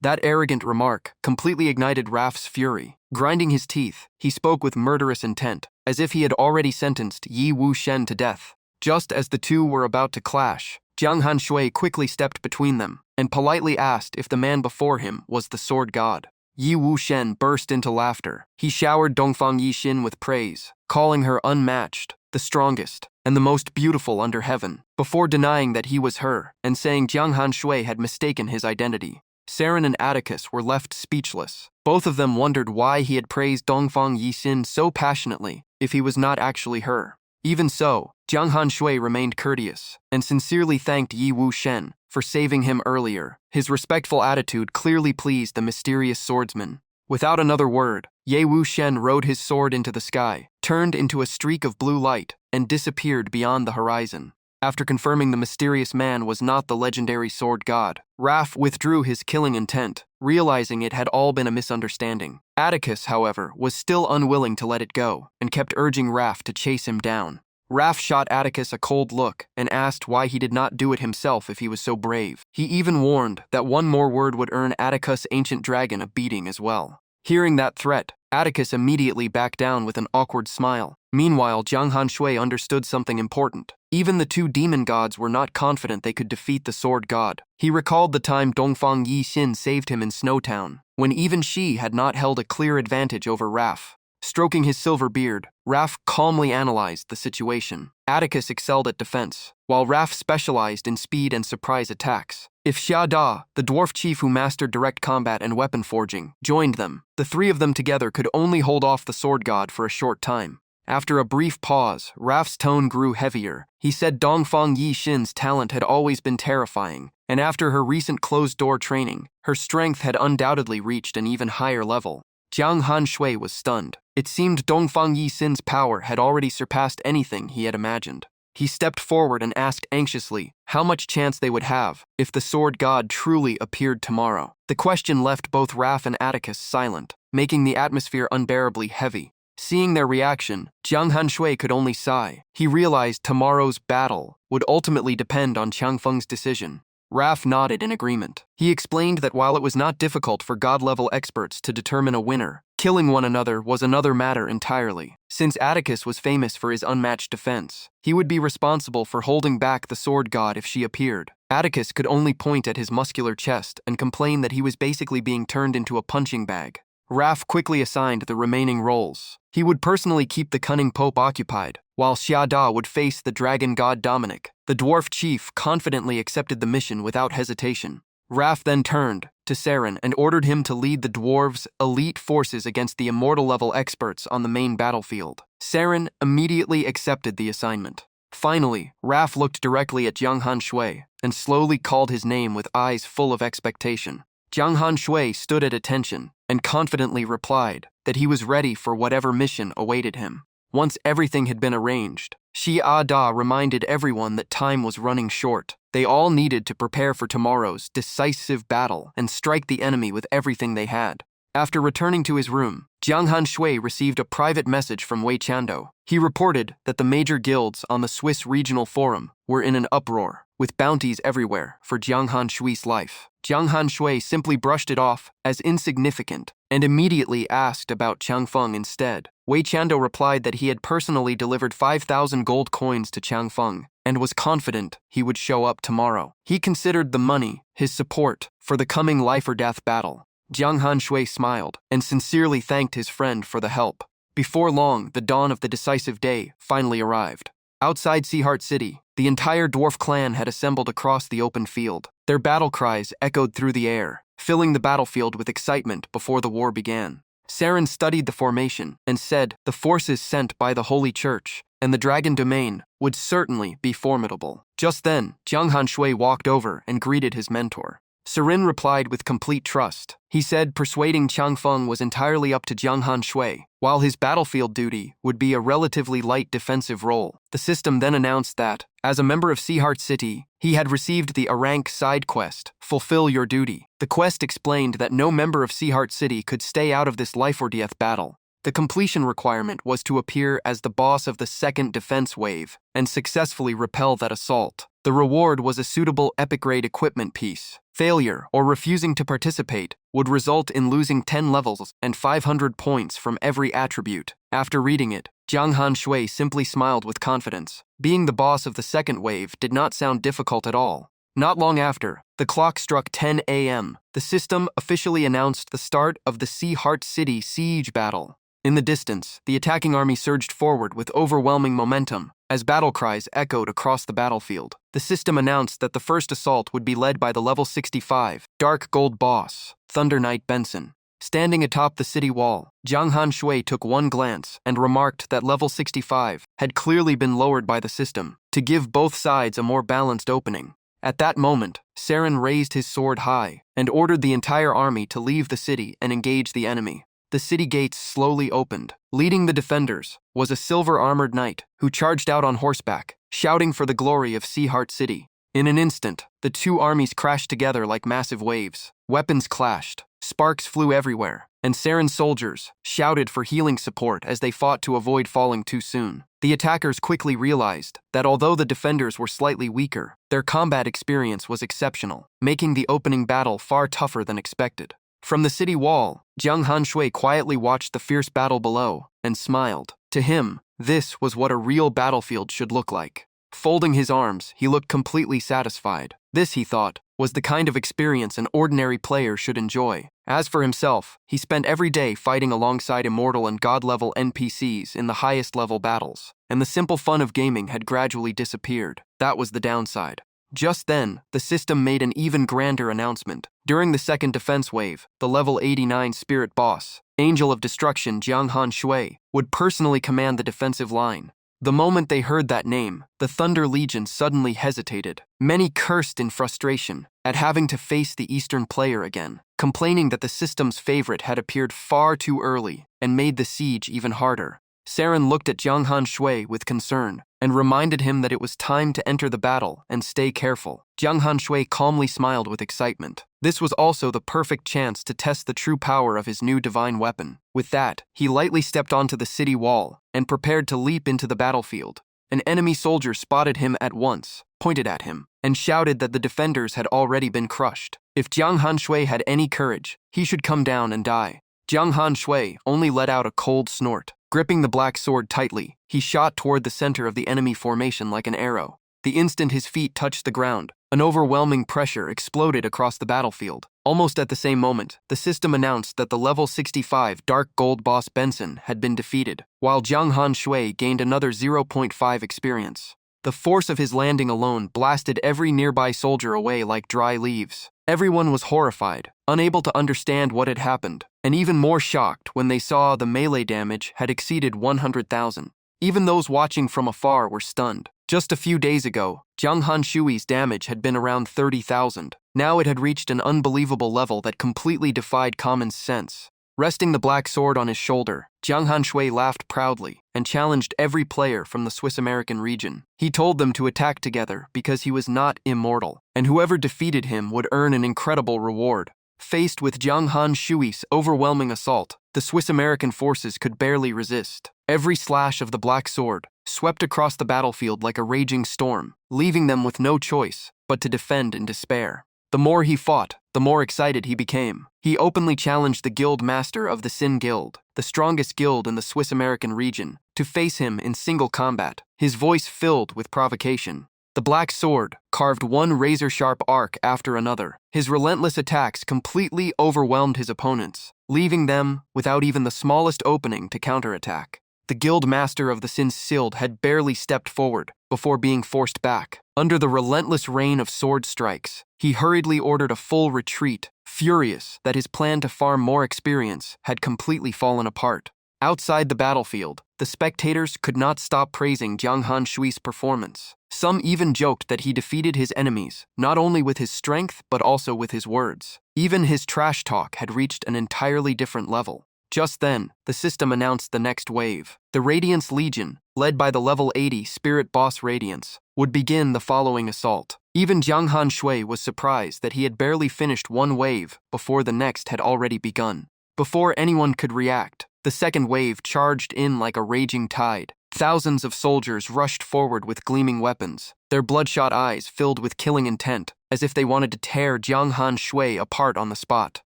That arrogant remark completely ignited Raf's fury. Grinding his teeth, he spoke with murderous intent, as if he had already sentenced Yi Wuxian to death. Just as the two were about to clash, Jiang Han Shui quickly stepped between them and politely asked if the man before him was the sword god. Yi Wuxian burst into laughter. He showered Dongfang Yixin with praise, calling her unmatched, the strongest, and the most beautiful under heaven, before denying that he was her and saying Jiang Han Shui had mistaken his identity. Saren and Atticus were left speechless. Both of them wondered why he had praised Dongfang Yixin so passionately if he was not actually her. Even so, Jiang Han Shui remained courteous and sincerely thanked Yi Wuxian for saving him earlier. His respectful attitude clearly pleased the mysterious swordsman. Without another word, Ye Wuxian rode his sword into the sky, turned into a streak of blue light, and disappeared beyond the horizon. After confirming the mysterious man was not the legendary sword god, Raf withdrew his killing intent, realizing it had all been a misunderstanding. Atticus, however, was still unwilling to let it go, and kept urging Raf to chase him down. Raf shot Atticus a cold look and asked why he did not do it himself if he was so brave. He even warned that one more word would earn Atticus' ancient dragon a beating as well. Hearing that threat, Atticus immediately backed down with an awkward smile. Meanwhile, Jiang Han Shui understood something important. Even the two demon gods were not confident they could defeat the sword god. He recalled the time Dongfang Yixin saved him in Snowtown, when even she had not held a clear advantage over Raf. Stroking his silver beard, Raf calmly analyzed the situation. Atticus excelled at defense, while Raf specialized in speed and surprise attacks. If Xia Da, the dwarf chief who mastered direct combat and weapon forging, joined them, the three of them together could only hold off the sword god for a short time. After a brief pause, Raf's tone grew heavier. He said Dongfang Yixin's talent had always been terrifying, and after her recent closed-door training, her strength had undoubtedly reached an even higher level. Jiang Han Shui was stunned. It seemed Dongfang Yixin's power had already surpassed anything he had imagined. He stepped forward and asked anxiously how much chance they would have if the sword god truly appeared tomorrow. The question left both Raf and Atticus silent, making the atmosphere unbearably heavy. Seeing their reaction, Jiang Han Shui could only sigh. He realized tomorrow's battle would ultimately depend on Qiang Feng's decision. Raf nodded in agreement. He explained that while it was not difficult for god-level experts to determine a winner, killing one another was another matter entirely. Since Atticus was famous for his unmatched defense, he would be responsible for holding back the sword god if she appeared. Atticus could only point at his muscular chest and complain that he was basically being turned into a punching bag. Raf quickly assigned the remaining roles. He would personally keep the cunning Pope occupied, while Xia Da would face the dragon god Dominic. The dwarf chief confidently accepted the mission without hesitation. Raf then turned to Saren and ordered him to lead the dwarves' elite forces against the immortal-level experts on the main battlefield. Saren immediately accepted the assignment. Finally, Raf looked directly at Jiang Han Shui and slowly called his name with eyes full of expectation. Jiang Han Shui stood at attention and confidently replied that he was ready for whatever mission awaited him. Once everything had been arranged, Xia Da reminded everyone that time was running short. They all needed to prepare for tomorrow's decisive battle and strike the enemy with everything they had. After returning to his room, Jiang Han Shui received a private message from Wei Chando. He reported that the major guilds on the Swiss Regional Forum were in an uproar, with bounties everywhere for Jiang Han Shui's life. Jiang Han Shui simply brushed it off as insignificant and immediately asked about Chang Feng instead. Wei Chando replied that he had personally delivered 5,000 gold coins to Chang Feng and was confident he would show up tomorrow. He considered the money his support for the coming life-or-death battle. Jiang Han Shui smiled and sincerely thanked his friend for the help. Before long, the dawn of the decisive day finally arrived. Outside Seaheart City, the entire dwarf clan had assembled across the open field. Their battle cries echoed through the air, filling the battlefield with excitement before the war began. Saren studied the formation and said the forces sent by the Holy Church and the Dragon Domain would certainly be formidable. Just then, Jiang Han Shui walked over and greeted his mentor. Saren replied with complete trust. He said persuading Chang Feng was entirely up to Jiang Han Shui, while his battlefield duty would be a relatively light defensive role. The system then announced that, as a member of Seaheart City, he had received the A-rank side quest, Fulfill Your Duty. The quest explained that no member of Seaheart City could stay out of this life-or-death battle. The completion requirement was to appear as the boss of the second defense wave and successfully repel that assault. The reward was a suitable epic-grade equipment piece. Failure or refusing to participate would result in losing 10 levels and 500 points from every attribute. After reading it, Jiang Han Shui simply smiled with confidence. Being the boss of the second wave did not sound difficult at all. Not long after, the clock struck 10 a.m. The system officially announced the start of the Seaheart City siege battle. In the distance, the attacking army surged forward with overwhelming momentum as battle cries echoed across the battlefield. The system announced that the first assault would be led by the level 65 Dark Gold boss, Thunder Knight Benson. Standing atop the city wall, Jiang Han Shui took one glance and remarked that level 65 had clearly been lowered by the system to give both sides a more balanced opening. At that moment, Saren raised his sword high and ordered the entire army to leave the city and engage the enemy. The city gates slowly opened. Leading the defenders was a silver-armored knight who charged out on horseback, shouting for the glory of Seaheart City. In an instant, the two armies crashed together like massive waves. Weapons clashed, sparks flew everywhere, and Saren's soldiers shouted for healing support as they fought to avoid falling too soon. The attackers quickly realized that although the defenders were slightly weaker, their combat experience was exceptional, making the opening battle far tougher than expected. From the city wall, Jiang Han Shui quietly watched the fierce battle below and smiled. To him, this was what a real battlefield should look like. Folding his arms, he looked completely satisfied. This, he thought, was the kind of experience an ordinary player should enjoy. As for himself, he spent every day fighting alongside immortal and god-level NPCs in the highest-level battles, and the simple fun of gaming had gradually disappeared. That was the downside. Just then, the system made an even grander announcement. During the second defense wave, the level 89 spirit boss, Angel of Destruction Jiang Han Shui, would personally command the defensive line. The moment they heard that name, the Thunder Legion suddenly hesitated. Many cursed in frustration at having to face the Eastern player again, complaining that the system's favorite had appeared far too early and made the siege even harder. Saren looked at Jiang Han Shui with concern and reminded him that it was time to enter the battle and stay careful. Jiang Han Shui calmly smiled with excitement. This was also the perfect chance to test the true power of his new divine weapon. With that, he lightly stepped onto the city wall and prepared to leap into the battlefield. An enemy soldier spotted him at once, pointed at him, and shouted that the defenders had already been crushed. If Jiang Han Shui had any courage, he should come down and die. Jiang Han Shui only let out a cold snort. Gripping the black sword tightly, he shot toward the center of the enemy formation like an arrow. The instant his feet touched the ground, An overwhelming pressure exploded across the battlefield. Almost at the same moment, the system announced that the level 65 Dark Gold boss Benson had been defeated, while Jiang Han Shui gained another 0.5 experience. The force of his landing alone blasted every nearby soldier away like dry leaves. Everyone was horrified, unable to understand what had happened, and even more shocked when they saw the melee damage had exceeded 100,000. Even those watching from afar were stunned. Just a few days ago, Jiang Han Shui's damage had been around 30,000. Now it had reached an unbelievable level that completely defied common sense. Resting the black sword on his shoulder, Jiang Han Shui laughed proudly and challenged every player from the Swiss-American region. He told them to attack together because he was not immortal, and whoever defeated him would earn an incredible reward. Faced with Jiang Han Shui's overwhelming assault, the Swiss-American forces could barely resist. Every slash of the black sword swept across the battlefield like a raging storm, leaving them with no choice but to defend in despair. The more he fought, the more excited he became. He openly challenged the guild master of the Sin Guild, the strongest guild in the Swiss-American region, to face him in single combat, his voice filled with provocation. The black sword carved one razor-sharp arc after another. His relentless attacks completely overwhelmed his opponents, leaving them without even the smallest opening to counterattack. The guild master of the Sin Guild had barely stepped forward before being forced back. Under the relentless rain of sword strikes, he hurriedly ordered a full retreat, furious that his plan to farm more experience had completely fallen apart. Outside the battlefield, the spectators could not stop praising Jiang Han Shui's performance. Some even joked that he defeated his enemies, not only with his strength but also with his words. Even his trash talk had reached an entirely different level. Just then, the system announced the next wave. The Radiance Legion, led by the level 80 Spirit Boss Radiance, would begin the following assault. Even Jiang Han Shui was surprised that he had barely finished one wave before the next had already begun. Before anyone could react, the second wave charged in like a raging tide. Thousands of soldiers rushed forward with gleaming weapons, their bloodshot eyes filled with killing intent, as if they wanted to tear Jiang Han Shui apart on the spot.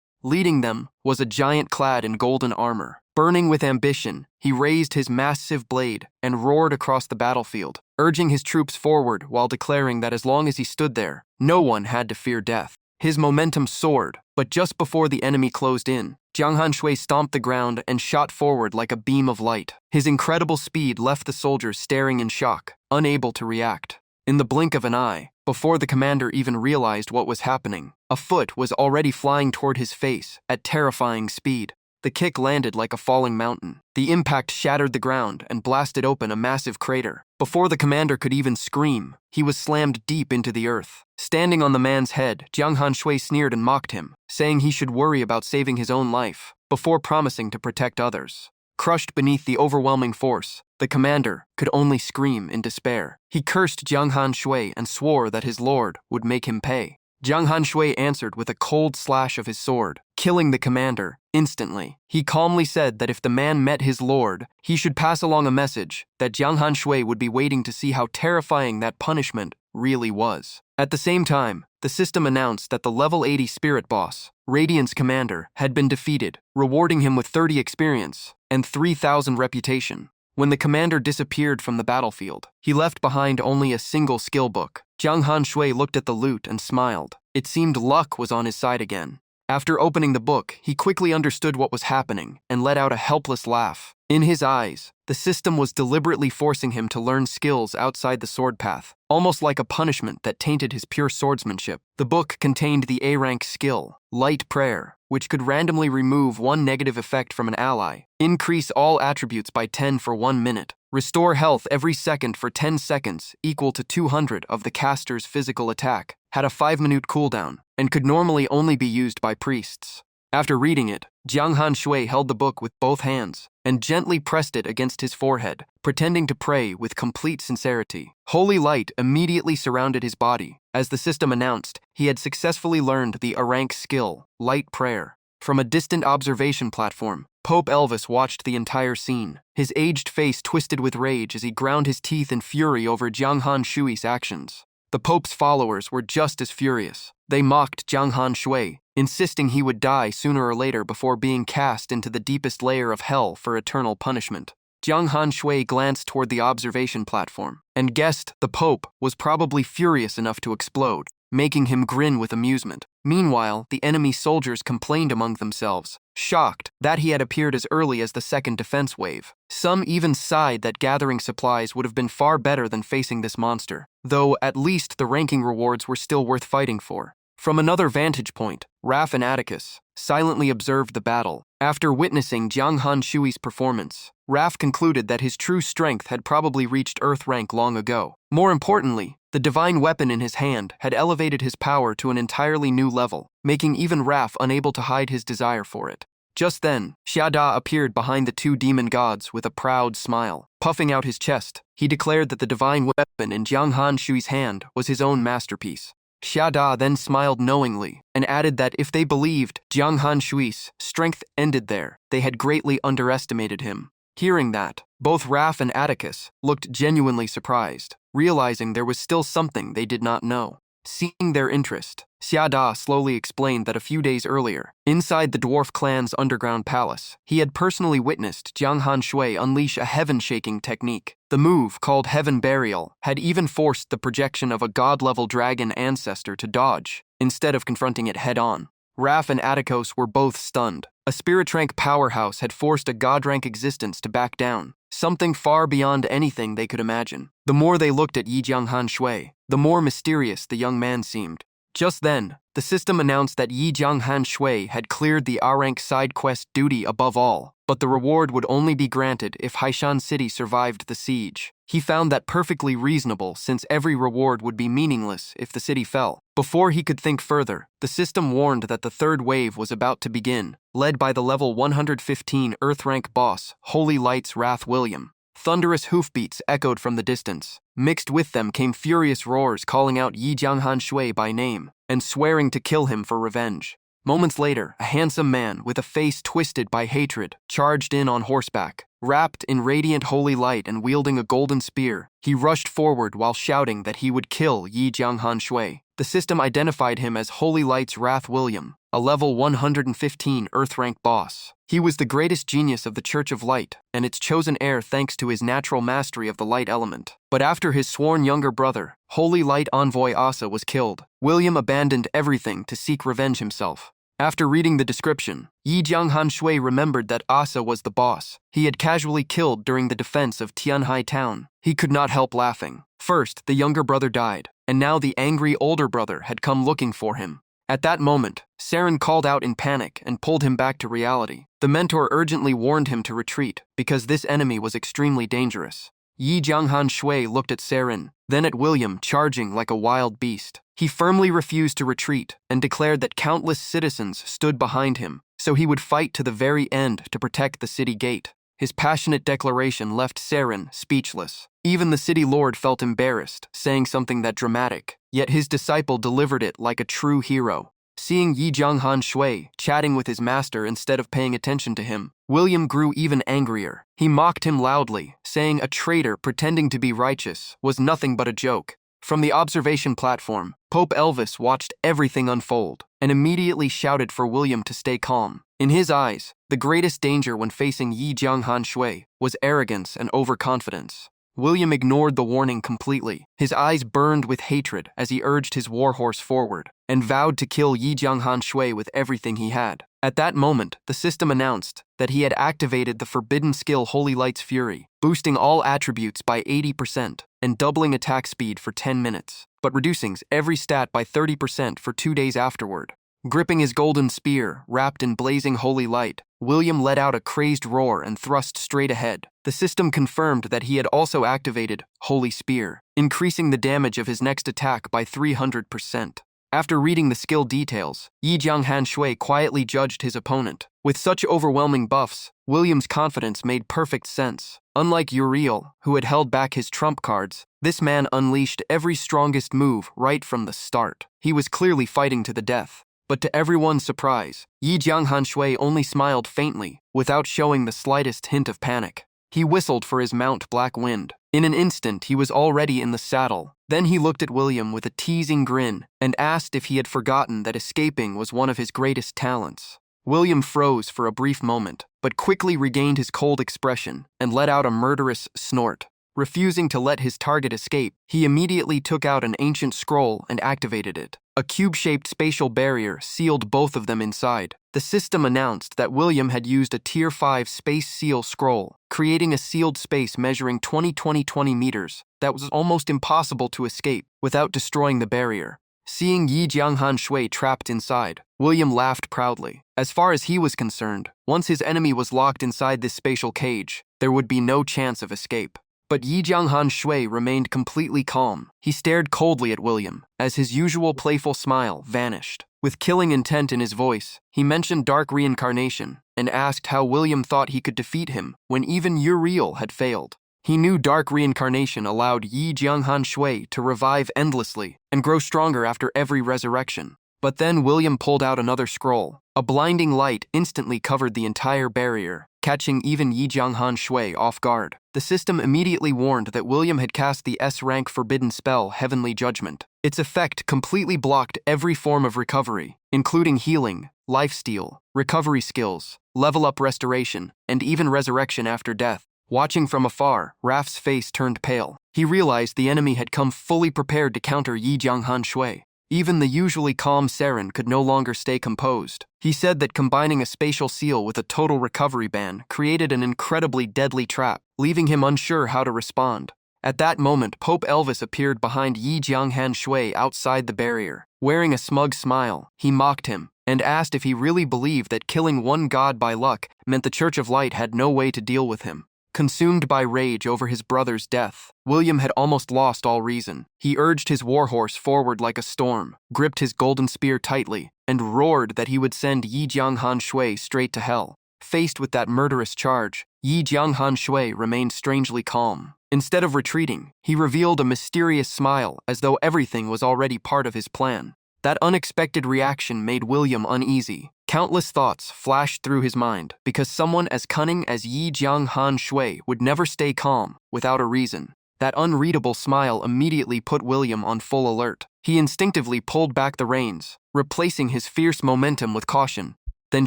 Leading them was a giant clad in golden armor. Burning with ambition, he raised his massive blade and roared across the battlefield, urging his troops forward while declaring that as long as he stood there, no one had to fear death. His momentum soared, but just before the enemy closed in, Jiang Han Shui stomped the ground and shot forward like a beam of light. His incredible speed left the soldiers staring in shock, unable to react. In the blink of an eye, before the commander even realized what was happening, a foot was already flying toward his face at terrifying speed. The kick landed like a falling mountain. The impact shattered the ground and blasted open a massive crater. Before the commander could even scream, he was slammed deep into the earth. Standing on the man's head, Jiang Han Shui sneered and mocked him, saying he should worry about saving his own life, before promising to protect others. Crushed beneath the overwhelming force, the commander could only scream in despair. He cursed Jiang Han Shui and swore that his lord would make him pay. Jiang Han Shui answered with a cold slash of his sword, killing the commander instantly. He calmly said that if the man met his lord, he should pass along a message that Jiang Han Shui would be waiting to see how terrifying that punishment really was. At the same time, the system announced that the level 80 Spirit Boss, Radiance Commander, had been defeated, rewarding him with 30 experience and 3,000 reputation. When the commander disappeared from the battlefield, he left behind only a single skill book. Jiang Han Shui looked at the loot and smiled. It seemed luck was on his side again. After opening the book, he quickly understood what was happening and let out a helpless laugh. In his eyes, the system was deliberately forcing him to learn skills outside the sword path, almost like a punishment that tainted his pure swordsmanship. The book contained the A-rank skill, Light Prayer, which could randomly remove one negative effect from an ally, increase all attributes by 10 for 1 minute, restore health every second for 10 seconds equal to 200 of the caster's physical attack, had a 5-minute cooldown, and could normally only be used by priests. After reading it, Jiang Han Shui held the book with both hands and gently pressed it against his forehead, pretending to pray with complete sincerity. Holy light immediately surrounded his body. As the system announced, he had successfully learned the A-rank skill, Light Prayer. From a distant observation platform, Pope Elvis watched the entire scene. His aged face twisted with rage as he ground his teeth in fury over Jiang Han Shui's actions. The Pope's followers were just as furious. They mocked Jiang Han Shui, insisting he would die sooner or later before being cast into the deepest layer of hell for eternal punishment. Jiang Han Shui glanced toward the observation platform and guessed the Pope was probably furious enough to explode. making him grin with amusement. Meanwhile, the enemy soldiers complained among themselves, shocked that he had appeared as early as the second defense wave. Some even sighed that gathering supplies would have been far better than facing this monster, though at least the ranking rewards were still worth fighting for. From another vantage point, Raph and Atticus silently observed the battle. After witnessing Jiang Han Shui's performance, Raph concluded that his true strength had probably reached Earth rank long ago. More importantly, the divine weapon in his hand had elevated his power to an entirely new level, making even Raph unable to hide his desire for it. Just then, Xiada appeared behind the two demon gods with a proud smile. Puffing out his chest, he declared that the divine weapon in Jiang Han Shui's hand was his own masterpiece. Xiada then smiled knowingly and added that if they believed Jiang Han Shui's strength ended there, they had greatly underestimated him. Hearing that, both Raph and Atticus looked genuinely surprised, realizing there was still something they did not know. Seeing their interest, Xiada slowly explained that a few days earlier, inside the dwarf clan's underground palace, he had personally witnessed Jiang Han Shui unleash a heaven-shaking technique. The move, called Heaven Burial, had even forced the projection of a god-level dragon ancestor to dodge, instead of confronting it head-on. Raph and Atticus were both stunned. A spirit rank powerhouse had forced a god rank existence to back down, something far beyond anything they could imagine. The more they looked at Yi Jiang Han Shui, the more mysterious the young man seemed. Just then, the system announced that Yi Jiang Han Shui had cleared the A-rank side quest duty above all, but the reward would only be granted if Haishan City survived the siege. He found that perfectly reasonable since every reward would be meaningless if the city fell. Before he could think further, the system warned that the third wave was about to begin, led by the level 115 Earth-rank boss, Holy Light's Wrath William. Thunderous hoofbeats echoed from the distance. Mixed with them came furious roars calling out Yi Jiang Han Shui by name and swearing to kill him for revenge. Moments later, a handsome man with a face twisted by hatred charged in on horseback. Wrapped in radiant holy light and wielding a golden spear, he rushed forward while shouting that he would kill Yi Jiang Han Shui. The system identified him as Holy Light's Wrath William, a level 115 Earth-rank boss. He was the greatest genius of the Church of Light, and its chosen heir thanks to his natural mastery of the light element. But after his sworn younger brother, Holy Light Envoy Asa, was killed, William abandoned everything to seek revenge himself. After reading the description, Yi Jiang Han Shui remembered that Asa was the boss he had casually killed during the defense of Tianhai town. He could not help laughing. First, the younger brother died, and now the angry older brother had come looking for him. At that moment, Saren called out in panic and pulled him back to reality. The mentor urgently warned him to retreat because this enemy was extremely dangerous. Yi Jiang Han Shui looked at Saren, then at William, charging like a wild beast. He firmly refused to retreat and declared that countless citizens stood behind him, so he would fight to the very end to protect the city gate. His passionate declaration left Saren speechless. Even the city lord felt embarrassed, saying something that dramatic, yet his disciple delivered it like a true hero. Seeing Yi Jiang Han Shui chatting with his master instead of paying attention to him, William grew even angrier. He mocked him loudly, saying a traitor pretending to be righteous was nothing but a joke. From the observation platform, Pope Elvis watched everything unfold and immediately shouted for William to stay calm. In his eyes, the greatest danger when facing Yi Jiang Han Shui was arrogance and overconfidence. William ignored the warning completely. His eyes burned with hatred as he urged his warhorse forward and vowed to kill Yi Jiang Han Shui with everything he had. At that moment, the system announced that he had activated the forbidden skill Holy Light's Fury, boosting all attributes by 80% and doubling attack speed for 10 minutes, but reducing every stat by 30% for 2 days afterward. Gripping his golden spear, wrapped in blazing holy light, William let out a crazed roar and thrust straight ahead. The system confirmed that he had also activated Holy Spear, increasing the damage of his next attack by 300%. After reading the skill details, Yi Jiang Han Shui quietly judged his opponent. With such overwhelming buffs, William's confidence made perfect sense. Unlike Uriel, who had held back his trump cards, this man unleashed every strongest move right from the start. He was clearly fighting to the death. But to everyone's surprise, Yi Jiang Han Shui only smiled faintly, without showing the slightest hint of panic. He whistled for his mount Black Wind. In an instant, he was already in the saddle. Then he looked at William with a teasing grin and asked if he had forgotten that escaping was one of his greatest talents. William froze for a brief moment, but quickly regained his cold expression and let out a murderous snort. Refusing to let his target escape, he immediately took out an ancient scroll and activated it. A cube-shaped spatial barrier sealed both of them inside. The system announced that William had used a Tier 5 Space Seal scroll, creating a sealed space measuring 20 meters that was almost impossible to escape without destroying the barrier. Seeing Yi Jianghan Shui trapped inside, William laughed proudly. As far as he was concerned, once his enemy was locked inside this spatial cage, there would be no chance of escape. But Yi Jianghan Shui remained completely calm. He stared coldly at William, as his usual playful smile vanished. With killing intent in his voice, he mentioned dark reincarnation and asked how William thought he could defeat him when even Uriel had failed. He knew dark reincarnation allowed Yi Jianghan Shui to revive endlessly and grow stronger after every resurrection. But then William pulled out another scroll. A blinding light instantly covered the entire barrier, catching even Yi Jianghan Shui off guard. The system immediately warned that William had cast the S-rank forbidden spell Heavenly Judgment. Its effect completely blocked every form of recovery, including healing, lifesteal, recovery skills, level-up restoration, and even resurrection after death. Watching from afar, Raf's face turned pale. He realized the enemy had come fully prepared to counter Yi Jianghan Shui. Even the usually calm Saren could no longer stay composed. He said that combining a spatial seal with a total recovery ban created an incredibly deadly trap, leaving him unsure how to respond. At that moment, Pope Elvis appeared behind Yi Jianghan Shui outside the barrier. Wearing a smug smile, he mocked him and asked if he really believed that killing one god by luck meant the Church of Light had no way to deal with him. Consumed by rage over his brother's death, William had almost lost all reason. He urged his warhorse forward like a storm, gripped his golden spear tightly, and roared that he would send Yi Jianghan Shui straight to hell. Faced with that murderous charge, Yi Jianghan Shui remained strangely calm. Instead of retreating, he revealed a mysterious smile as though everything was already part of his plan. That unexpected reaction made William uneasy. Countless thoughts flashed through his mind because someone as cunning as Yi Jianghan Shui would never stay calm without a reason. That unreadable smile immediately put William on full alert. He instinctively pulled back the reins, replacing his fierce momentum with caution, then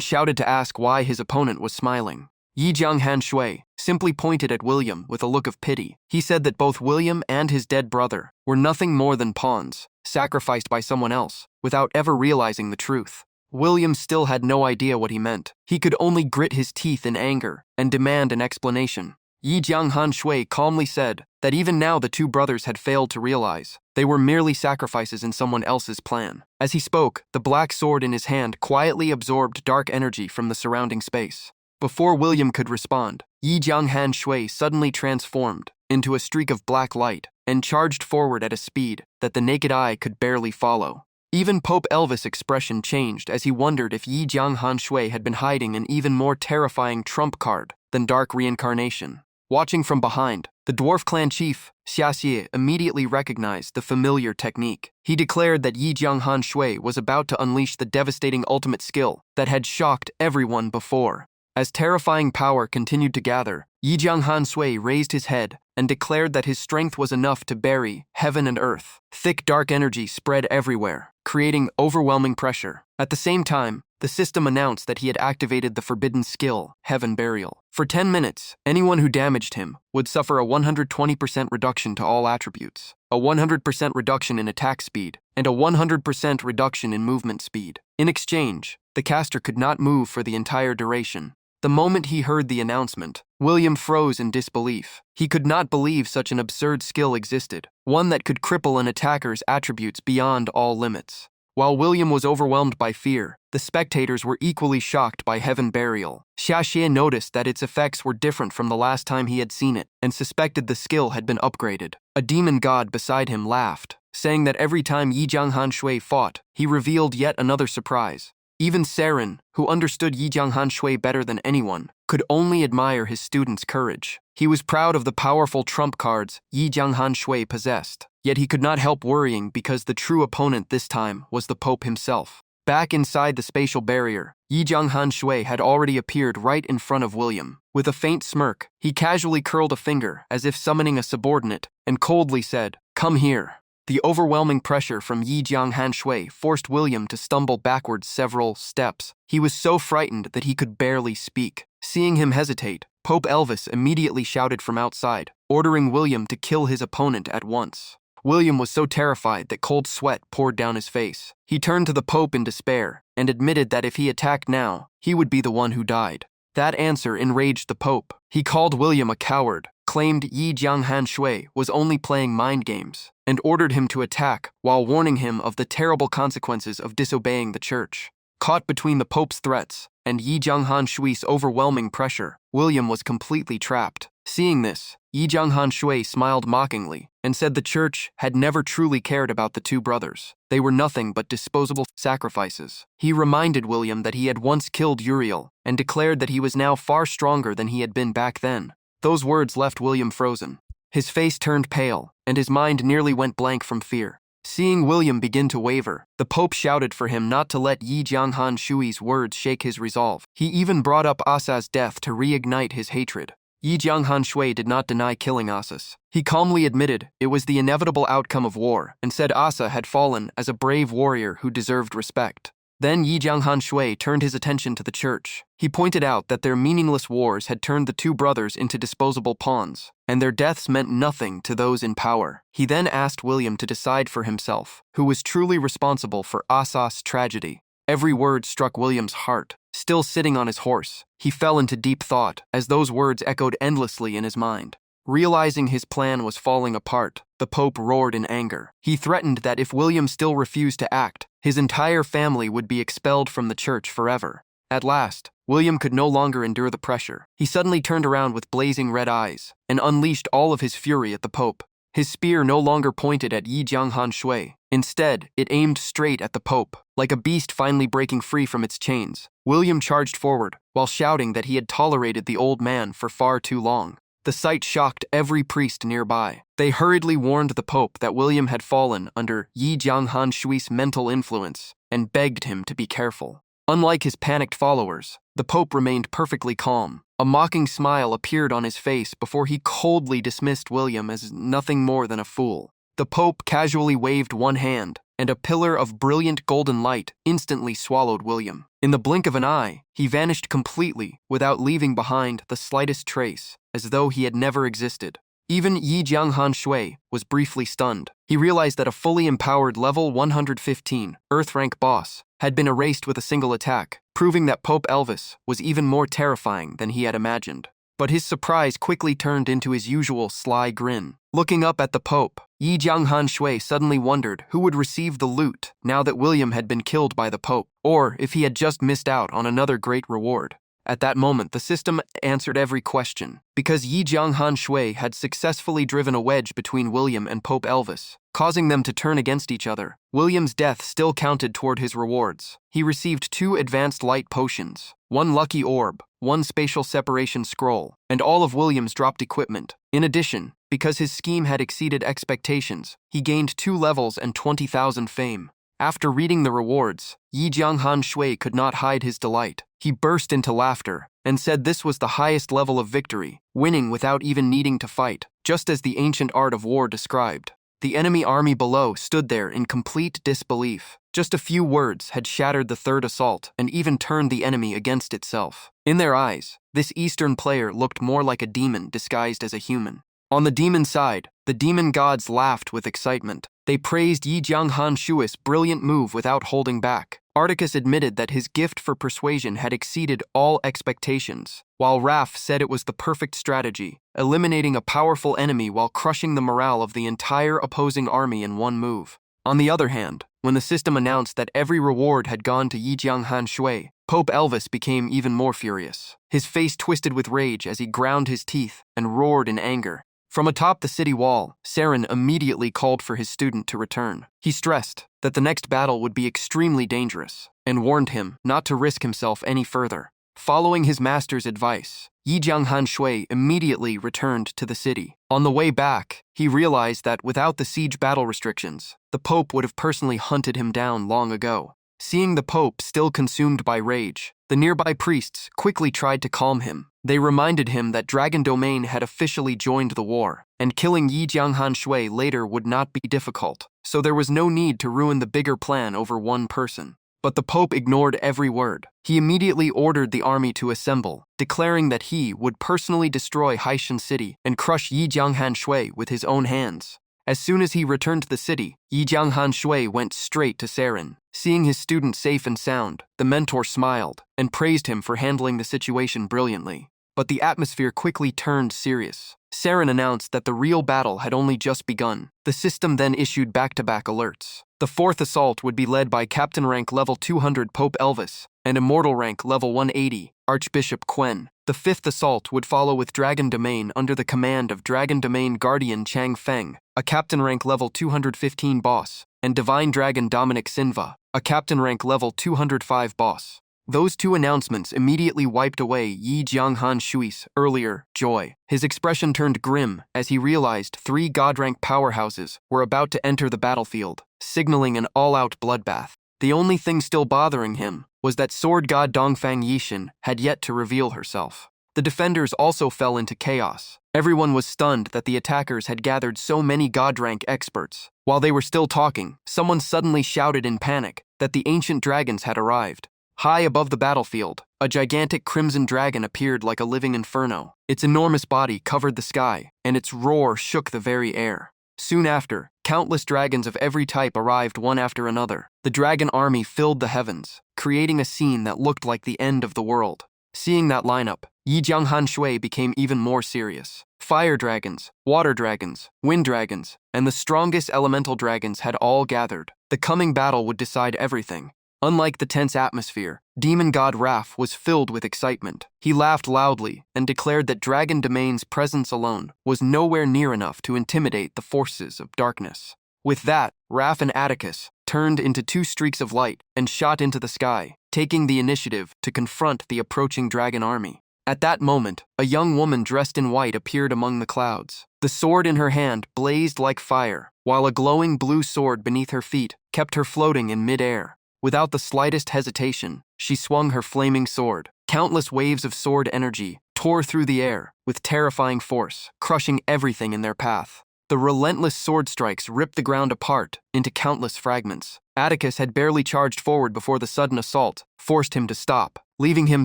shouted to ask why his opponent was smiling. Yi Jianghan Shui simply pointed at William with a look of pity. He said that both William and his dead brother were nothing more than pawns, sacrificed by someone else, without ever realizing the truth. William still had no idea what he meant. He could only grit his teeth in anger and demand an explanation. Yi Jianghan Shui calmly said that even now the two brothers had failed to realize they were merely sacrifices in someone else's plan. As he spoke, the black sword in his hand quietly absorbed dark energy from the surrounding space. Before William could respond, Yi Jianghan Shui suddenly transformed into a streak of black light and charged forward at a speed that the naked eye could barely follow. Even Pope Elvis' expression changed as he wondered if Yi Jianghan Shui had been hiding an even more terrifying trump card than dark reincarnation. Watching from behind, the dwarf clan chief, Xiaxie, immediately recognized the familiar technique. He declared that Yi Jianghan Shui was about to unleash the devastating ultimate skill that had shocked everyone before. As terrifying power continued to gather, Yi Jianghan Shui raised his head and declared that his strength was enough to bury heaven and earth. Thick dark energy spread everywhere, creating overwhelming pressure. At the same time, the system announced that he had activated the forbidden skill, Heaven Burial. For 10 minutes, anyone who damaged him would suffer a 120% reduction to all attributes, a 100% reduction in attack speed, and a 100% reduction in movement speed. In exchange, the caster could not move for the entire duration. The moment he heard the announcement, William froze in disbelief. He could not believe such an absurd skill existed, one that could cripple an attacker's attributes beyond all limits. While William was overwhelmed by fear, the spectators were equally shocked by Heaven Burial. Xiaxie noticed that its effects were different from the last time he had seen it, and suspected the skill had been upgraded. A demon god beside him laughed, saying that every time Yi Jianghan Shui fought, he revealed yet another surprise. Even Saren, who understood Yi Jianghan Shui better than anyone, could only admire his student's courage. He was proud of the powerful trump cards Yi Jianghan Shui possessed, yet he could not help worrying because the true opponent this time was the Pope himself. Back inside the spatial barrier, Yi Jianghan Shui had already appeared right in front of William. With a faint smirk, he casually curled a finger as if summoning a subordinate and coldly said, "Come here." The overwhelming pressure from Yi Jianghan Shui forced William to stumble backwards several steps. He was so frightened that he could barely speak. Seeing him hesitate, Pope Elvis immediately shouted from outside, ordering William to kill his opponent at once. William was so terrified that cold sweat poured down his face. He turned to the Pope in despair and admitted that if he attacked now, he would be the one who died. That answer enraged the Pope. He called William a coward, claimed Yi Jianghan Shui was only playing mind games, and ordered him to attack while warning him of the terrible consequences of disobeying the church. Caught between the Pope's threats and Yi Jianghan Shui's overwhelming pressure, William was completely trapped. Seeing this, Yi Jianghan Shui smiled mockingly and said the church had never truly cared about the two brothers. They were nothing but disposable sacrifices. He reminded William that he had once killed Uriel and declared that he was now far stronger than he had been back then. Those words left William frozen. His face turned pale, and his mind nearly went blank from fear. Seeing William begin to waver, the Pope shouted for him not to let Yi Jianghan Shui's words shake his resolve. He even brought up Asa's death to reignite his hatred. Yi Jianghan Shui did not deny killing Asas. He calmly admitted it was the inevitable outcome of war and said Asa had fallen as a brave warrior who deserved respect. Then Yi Jianghan Shui turned his attention to the church. He pointed out that their meaningless wars had turned the two brothers into disposable pawns, and their deaths meant nothing to those in power. He then asked William to decide for himself who was truly responsible for Asa's tragedy. Every word struck William's heart. Still sitting on his horse, he fell into deep thought as those words echoed endlessly in his mind. Realizing his plan was falling apart, the Pope roared in anger. He threatened that if William still refused to act, his entire family would be expelled from the church forever. At last, William could no longer endure the pressure. He suddenly turned around with blazing red eyes and unleashed all of his fury at the Pope. His spear no longer pointed at Yi Jianghan Shui. Instead, it aimed straight at the Pope. Like a beast finally breaking free from its chains, William charged forward, while shouting that he had tolerated the old man for far too long. The sight shocked every priest nearby. They hurriedly warned the Pope that William had fallen under Yi Jianghan Shui's mental influence and begged him to be careful. Unlike his panicked followers, the Pope remained perfectly calm. A mocking smile appeared on his face before he coldly dismissed William as nothing more than a fool. The Pope casually waved one hand, and a pillar of brilliant golden light instantly swallowed William. In the blink of an eye, he vanished completely without leaving behind the slightest trace, as though he had never existed. Even Yi Jianghan Shui was briefly stunned. He realized that a fully empowered level 115 Earth rank boss had been erased with a single attack, proving that Pope Elvis was even more terrifying than he had imagined. But his surprise quickly turned into his usual sly grin. Looking up at the Pope, Yi Jianghan Shui suddenly wondered who would receive the loot now that William had been killed by the Pope, or if he had just missed out on another great reward. At that moment, the system answered every question, because Yi Jianghan Shui had successfully driven a wedge between William and Pope Elvis, causing them to turn against each other. William's death still counted toward his rewards. He received 2 advanced light potions, 1 lucky orb, 1 spatial separation scroll, and all of William's dropped equipment. In addition, because his scheme had exceeded expectations, he gained 2 levels and 20,000 fame. After reading the rewards, Yi Jianghan Shui could not hide his delight. He burst into laughter and said this was the highest level of victory, winning without even needing to fight, just as the ancient art of war described. The enemy army below stood there in complete disbelief. Just a few words had shattered the third assault and even turned the enemy against itself. In their eyes, this Eastern player looked more like a demon disguised as a human. On the demon side, the demon gods laughed with excitement. They praised Yi Jianghan Shui's brilliant move without holding back. Articus admitted that his gift for persuasion had exceeded all expectations, while Raph said it was the perfect strategy, eliminating a powerful enemy while crushing the morale of the entire opposing army in one move. On the other hand, when the system announced that every reward had gone to Yi Jianghan Shui, Pope Elvis became even more furious. His face twisted with rage as he ground his teeth and roared in anger. From atop the city wall, Saren immediately called for his student to return. He stressed that the next battle would be extremely dangerous and warned him not to risk himself any further. Following his master's advice, Yi Jianghan Shui immediately returned to the city. On the way back, he realized that without the siege battle restrictions, the Pope would have personally hunted him down long ago. Seeing the Pope still consumed by rage, the nearby priests quickly tried to calm him. They reminded him that Dragon Domain had officially joined the war, and killing Yi Jianghan Shui later would not be difficult, so there was no need to ruin the bigger plan over one person. But the Pope ignored every word. He immediately ordered the army to assemble, declaring that he would personally destroy Haishan City and crush Yijianghan Shui with his own hands. As soon as he returned to the city, Yijianghan Shui went straight to Saren. Seeing his student safe and sound, the mentor smiled and praised him for handling the situation brilliantly. But the atmosphere quickly turned serious. Saren announced that the real battle had only just begun. The system then issued back-to-back alerts. The fourth assault would be led by Captain Rank Level 200 Pope Elvis and Immortal Rank Level 180 Archbishop Quen. The fifth assault would follow with Dragon Domain under the command of Dragon Domain Guardian Chang Feng, a Captain Rank Level 215 boss, and Divine Dragon Dominic Sinva, a Captain Rank Level 205 boss. Those two announcements immediately wiped away Yi Jianghan Shui's earlier joy. His expression turned grim as he realized 3 God-rank powerhouses were about to enter the battlefield, signaling an all-out bloodbath. The only thing still bothering him was that sword god Dongfang Yixin had yet to reveal herself. The defenders also fell into chaos. Everyone was stunned that the attackers had gathered so many God-rank experts. While they were still talking, someone suddenly shouted in panic that the ancient dragons had arrived. High above the battlefield, a gigantic crimson dragon appeared like a living inferno. Its enormous body covered the sky, and its roar shook the very air. Soon after, countless dragons of every type arrived one after another. The dragon army filled the heavens, creating a scene that looked like the end of the world. Seeing that lineup, Yijianghan Shui became even more serious. Fire dragons, water dragons, wind dragons, and the strongest elemental dragons had all gathered. The coming battle would decide everything. Unlike the tense atmosphere, demon god Raph was filled with excitement. He laughed loudly and declared that Dragon Domain's presence alone was nowhere near enough to intimidate the forces of darkness. With that, Raph and Atticus turned into 2 streaks of light and shot into the sky, taking the initiative to confront the approaching dragon army. At that moment, a young woman dressed in white appeared among the clouds. The sword in her hand blazed like fire, while a glowing blue sword beneath her feet kept her floating in mid-air. Without the slightest hesitation, she swung her flaming sword. Countless waves of sword energy tore through the air with terrifying force, crushing everything in their path. The relentless sword strikes ripped the ground apart into countless fragments. Atticus had barely charged forward before the sudden assault forced him to stop, leaving him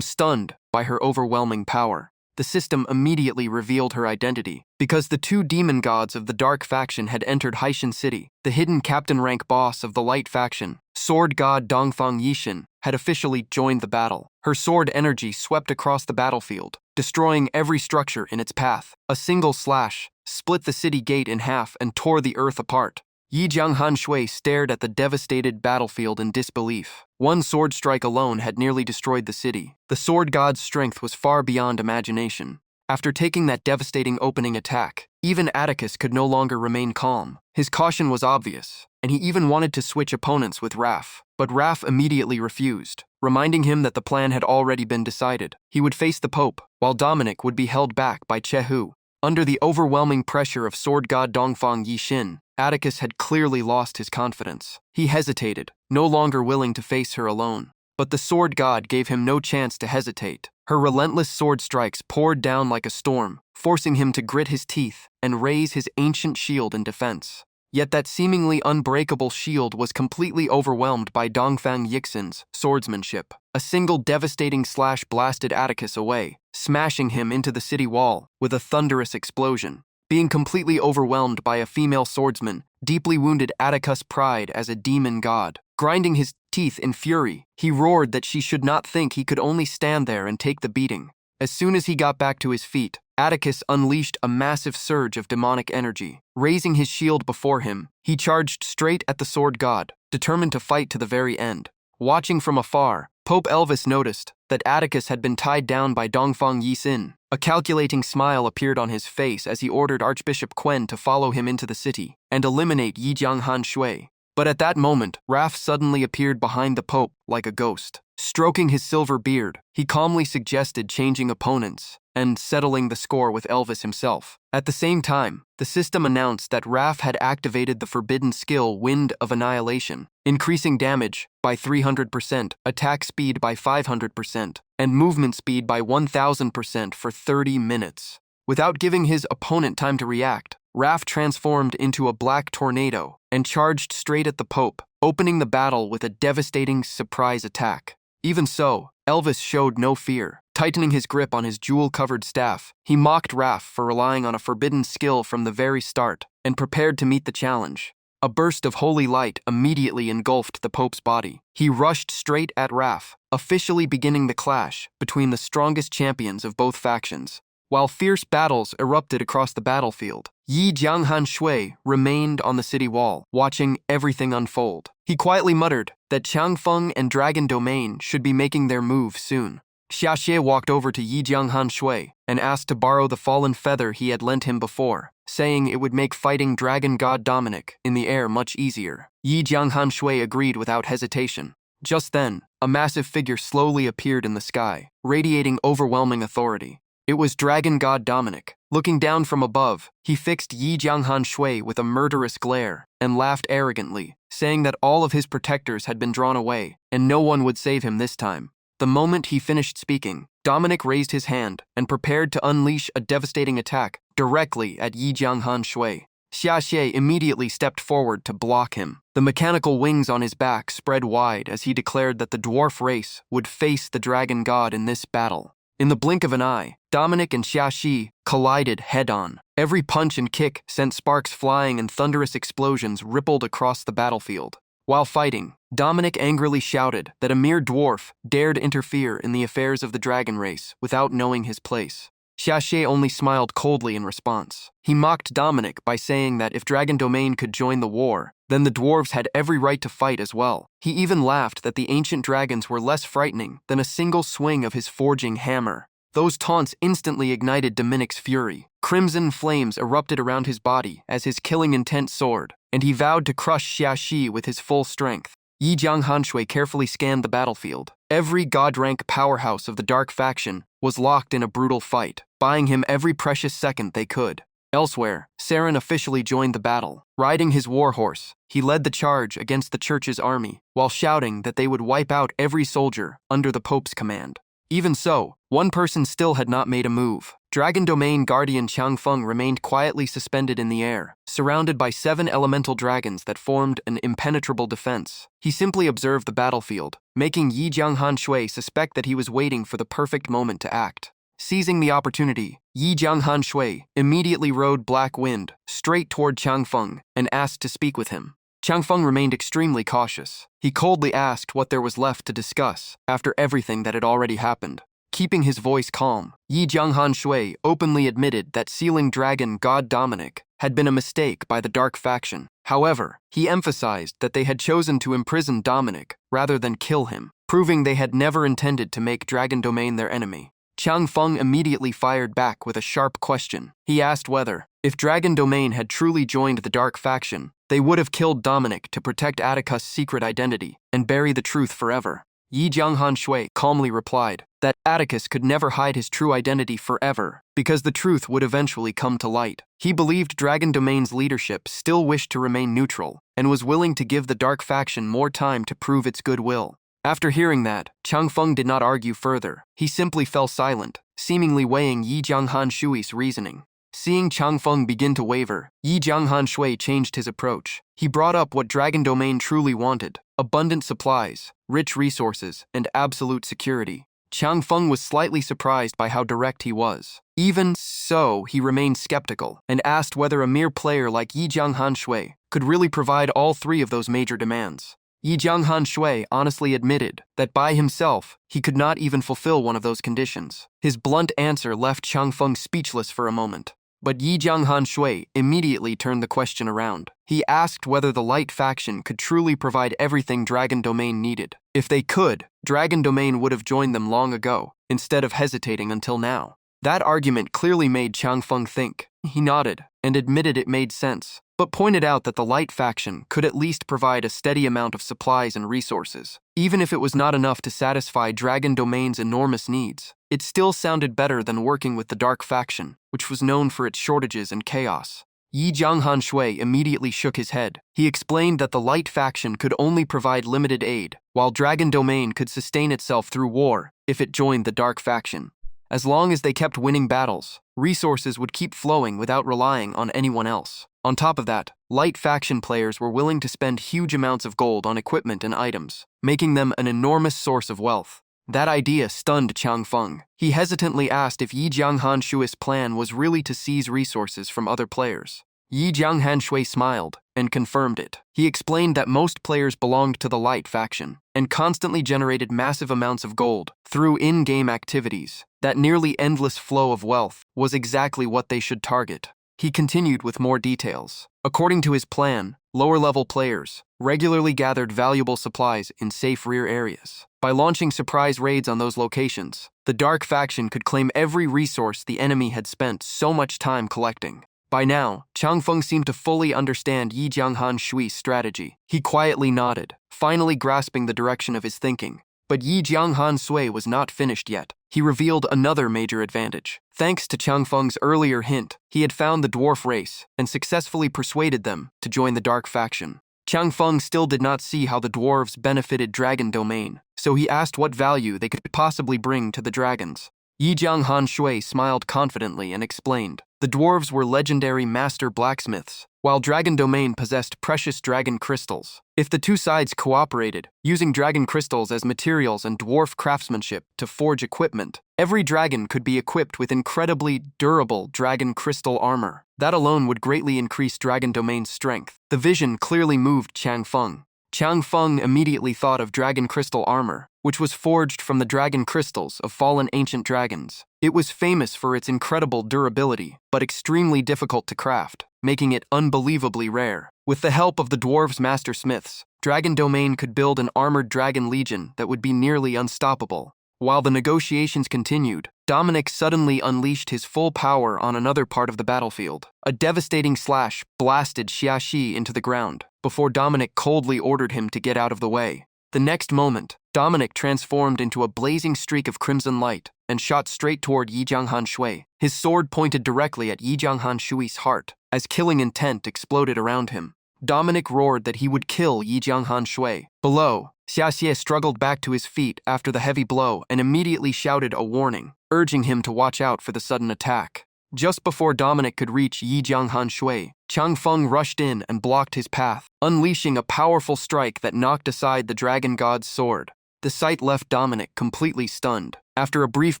stunned by her overwhelming power. The system immediately revealed her identity. Because the 2 demon gods of the Dark faction had entered Haishan City, the hidden captain rank boss of the Light faction, sword god Dongfang Yixin, had officially joined the battle. Her sword energy swept across the battlefield, destroying every structure in its path. A single slash split the city gate in half and tore the earth apart. Yijianghan Shui stared at the devastated battlefield in disbelief. One sword strike alone had nearly destroyed the city. The sword god's strength was far beyond imagination. After taking that devastating opening attack, even Atticus could no longer remain calm. His caution was obvious, and he even wanted to switch opponents with Raph. But Raph immediately refused, reminding him that the plan had already been decided. He would face the Pope, while Dominic would be held back by Chehu. Under the overwhelming pressure of sword god Dongfang Yixin, Atticus had clearly lost his confidence. He hesitated, no longer willing to face her alone. But the sword god gave him no chance to hesitate. Her relentless sword strikes poured down like a storm, forcing him to grit his teeth and raise his ancient shield in defense. Yet that seemingly unbreakable shield was completely overwhelmed by Dongfang Yixin's swordsmanship. A single devastating slash blasted Atticus away, smashing him into the city wall with a thunderous explosion. Being completely overwhelmed by a female swordsman deeply wounded Atticus' pride as a demon god. Grinding his teeth in fury, he roared that she should not think he could only stand there and take the beating. As soon as he got back to his feet, Atticus unleashed a massive surge of demonic energy. Raising his shield before him, he charged straight at the sword god, determined to fight to the very end. Watching from afar, Pope Elvis noticed that Atticus had been tied down by Dongfang Yixin. A calculating smile appeared on his face as he ordered Archbishop Quen to follow him into the city and eliminate Yijianghan Shui. But at that moment, Raph suddenly appeared behind the Pope like a ghost. Stroking his silver beard, he calmly suggested changing opponents and settling the score with Elvis himself. At the same time, the system announced that Raph had activated the forbidden skill Wind of Annihilation, increasing damage by 300%, attack speed by 500%, and movement speed by 1000% for 30 minutes. Without giving his opponent time to react, Raph transformed into a black tornado and charged straight at the Pope, opening the battle with a devastating surprise attack. Even so, Elvis showed no fear. Tightening his grip on his jewel-covered staff, he mocked Raph for relying on a forbidden skill from the very start and prepared to meet the challenge. A burst of holy light immediately engulfed the Pope's body. He rushed straight at Raph, officially beginning the clash between the strongest champions of both factions. While fierce battles erupted across the battlefield, Yi Jianghan Shui remained on the city wall, watching everything unfold. He quietly muttered that Changfeng and Dragon Domain should be making their move soon. Xiaxie walked over to Yi Jianghan Shui and asked to borrow the fallen feather he had lent him before, saying it would make fighting Dragon God Dominic in the air much easier. Yi Jianghan Shui agreed without hesitation. Just then, a massive figure slowly appeared in the sky, radiating overwhelming authority. It was Dragon God Dominic. Looking down from above, he fixed Yi Jianghan Shui with a murderous glare and laughed arrogantly, saying that all of his protectors had been drawn away and no one would save him this time. The moment he finished speaking, Dominic raised his hand and prepared to unleash a devastating attack directly at Yi Jianghan Shui. Xiaxie immediately stepped forward to block him. The mechanical wings on his back spread wide as he declared that the dwarf race would face the dragon god in this battle. In the blink of an eye, Dominic and Xiaxie collided head-on. Every punch and kick sent sparks flying and thunderous explosions rippled across the battlefield. While fighting, Dominic angrily shouted that a mere dwarf dared interfere in the affairs of the dragon race without knowing his place. Xiaxie only smiled coldly in response. He mocked Dominic by saying that if Dragon Domain could join the war, then the dwarves had every right to fight as well. He even laughed that the ancient dragons were less frightening than a single swing of his forging hammer. Those taunts instantly ignited Dominic's fury. Crimson flames erupted around his body as his killing intent soared, and he vowed to crush Xiaxie with his full strength. Yi Jianghan Shui carefully scanned the battlefield. Every god-rank powerhouse of the Dark Faction was locked in a brutal fight, buying him every precious second they could. Elsewhere, Saren officially joined the battle. Riding his warhorse, he led the charge against the Church's army, while shouting that they would wipe out every soldier under the Pope's command. Even so, one person still had not made a move. Dragon Domain Guardian Changfeng remained quietly suspended in the air, surrounded by 7 elemental dragons that formed an impenetrable defense. He simply observed the battlefield, making Yi Jianghan Shui suspect that he was waiting for the perfect moment to act. Seizing the opportunity, Yi Jianghan Shui immediately rode Black Wind straight toward Changfeng and asked to speak with him. Changfeng remained extremely cautious. He coldly asked what there was left to discuss after everything that had already happened. Keeping his voice calm, Yi Jianghan Shui openly admitted that sealing Dragon God Dominic had been a mistake by the Dark Faction. However, he emphasized that they had chosen to imprison Dominic rather than kill him, proving they had never intended to make Dragon Domain their enemy. Changfeng immediately fired back with a sharp question. He asked whether, if Dragon Domain had truly joined the Dark Faction, they would have killed Dominic to protect Atticus' secret identity and bury the truth forever. Yi Jianghan Shui calmly replied that Atticus could never hide his true identity forever because the truth would eventually come to light. He believed Dragon Domain's leadership still wished to remain neutral and was willing to give the Dark Faction more time to prove its goodwill. After hearing that, Changfeng did not argue further. He simply fell silent, seemingly weighing Yi Jianghan Shui's reasoning. Seeing Changfeng begin to waver, Yi Jianghan Shui changed his approach. He brought up what Dragon Domain truly wanted: abundant supplies, rich resources, and absolute security. Changfeng was slightly surprised by how direct he was. Even so, he remained skeptical and asked whether a mere player like Yi Jianghan Shui could really provide all 3 of those major demands. Yi Jianghan Shui honestly admitted that by himself, he could not even fulfill one of those conditions. His blunt answer left Changfeng speechless for a moment. But Yi Jianghan Shui immediately turned the question around. He asked whether the Light Faction could truly provide everything Dragon Domain needed. If they could, Dragon Domain would have joined them long ago, instead of hesitating until now. That argument clearly made Changfeng think. He nodded and admitted it made sense, but pointed out that the Light Faction could at least provide a steady amount of supplies and resources. Even if it was not enough to satisfy Dragon Domain's enormous needs, it still sounded better than working with the Dark Faction, which was known for its shortages and chaos. Yi Jianghan Shui immediately shook his head. He explained that the Light Faction could only provide limited aid, while Dragon Domain could sustain itself through war if it joined the Dark Faction. As long as they kept winning battles, resources would keep flowing without relying on anyone else. On top of that, light faction players were willing to spend huge amounts of gold on equipment and items, making them an enormous source of wealth. That idea stunned Chang Feng. He hesitantly asked if Yi Jianghan Shui's plan was really to seize resources from other players. Yi Jianghan Shui smiled and confirmed it. He explained that most players belonged to the light faction and constantly generated massive amounts of gold through in-game activities. That nearly endless flow of wealth was exactly what they should target. He continued with more details. According to his plan, lower-level players regularly gathered valuable supplies in safe rear areas. By launching surprise raids on those locations, the Dark Faction could claim every resource the enemy had spent so much time collecting. By now, Chang Feng seemed to fully understand Yi Jianghan Shui's strategy. He quietly nodded, finally grasping the direction of his thinking. But Yi Jianghan Sui was not finished yet. He revealed another major advantage. Thanks to Chang Feng's earlier hint, he had found the dwarf race and successfully persuaded them to join the Dark Faction. Chang Feng still did not see how the dwarves benefited Dragon Domain, so he asked what value they could possibly bring to the dragons. Yi Jianghan Shui smiled confidently and explained. The dwarves were legendary master blacksmiths, while Dragon Domain possessed precious dragon crystals. If the two sides cooperated, using dragon crystals as materials and dwarf craftsmanship to forge equipment, every dragon could be equipped with incredibly durable dragon crystal armor. That alone would greatly increase Dragon Domain's strength. The vision clearly moved Chang Feng. Chang Feng immediately thought of dragon crystal armor, which was forged from the dragon crystals of fallen ancient dragons. It was famous for its incredible durability, but extremely difficult to craft, making it unbelievably rare. With the help of the dwarves' master smiths, Dragon Domain could build an armored dragon legion that would be nearly unstoppable. While the negotiations continued, Dominic suddenly unleashed his full power on another part of the battlefield. A devastating slash blasted Xiaxi into the ground, before Dominic coldly ordered him to get out of the way. The next moment, Dominic transformed into a blazing streak of crimson light and shot straight toward Yi Jianghan Shui. His sword pointed directly at Yi Jianghan Shui's heart, as killing intent exploded around him. Dominic roared that he would kill Yi Jianghan Shui. Below, Xiaxie struggled back to his feet after the heavy blow and immediately shouted a warning, urging him to watch out for the sudden attack. Just before Dominic could reach Yi Jianghan Shui, Chang Feng rushed in and blocked his path, unleashing a powerful strike that knocked aside the dragon god's sword. The sight left Dominic completely stunned. After a brief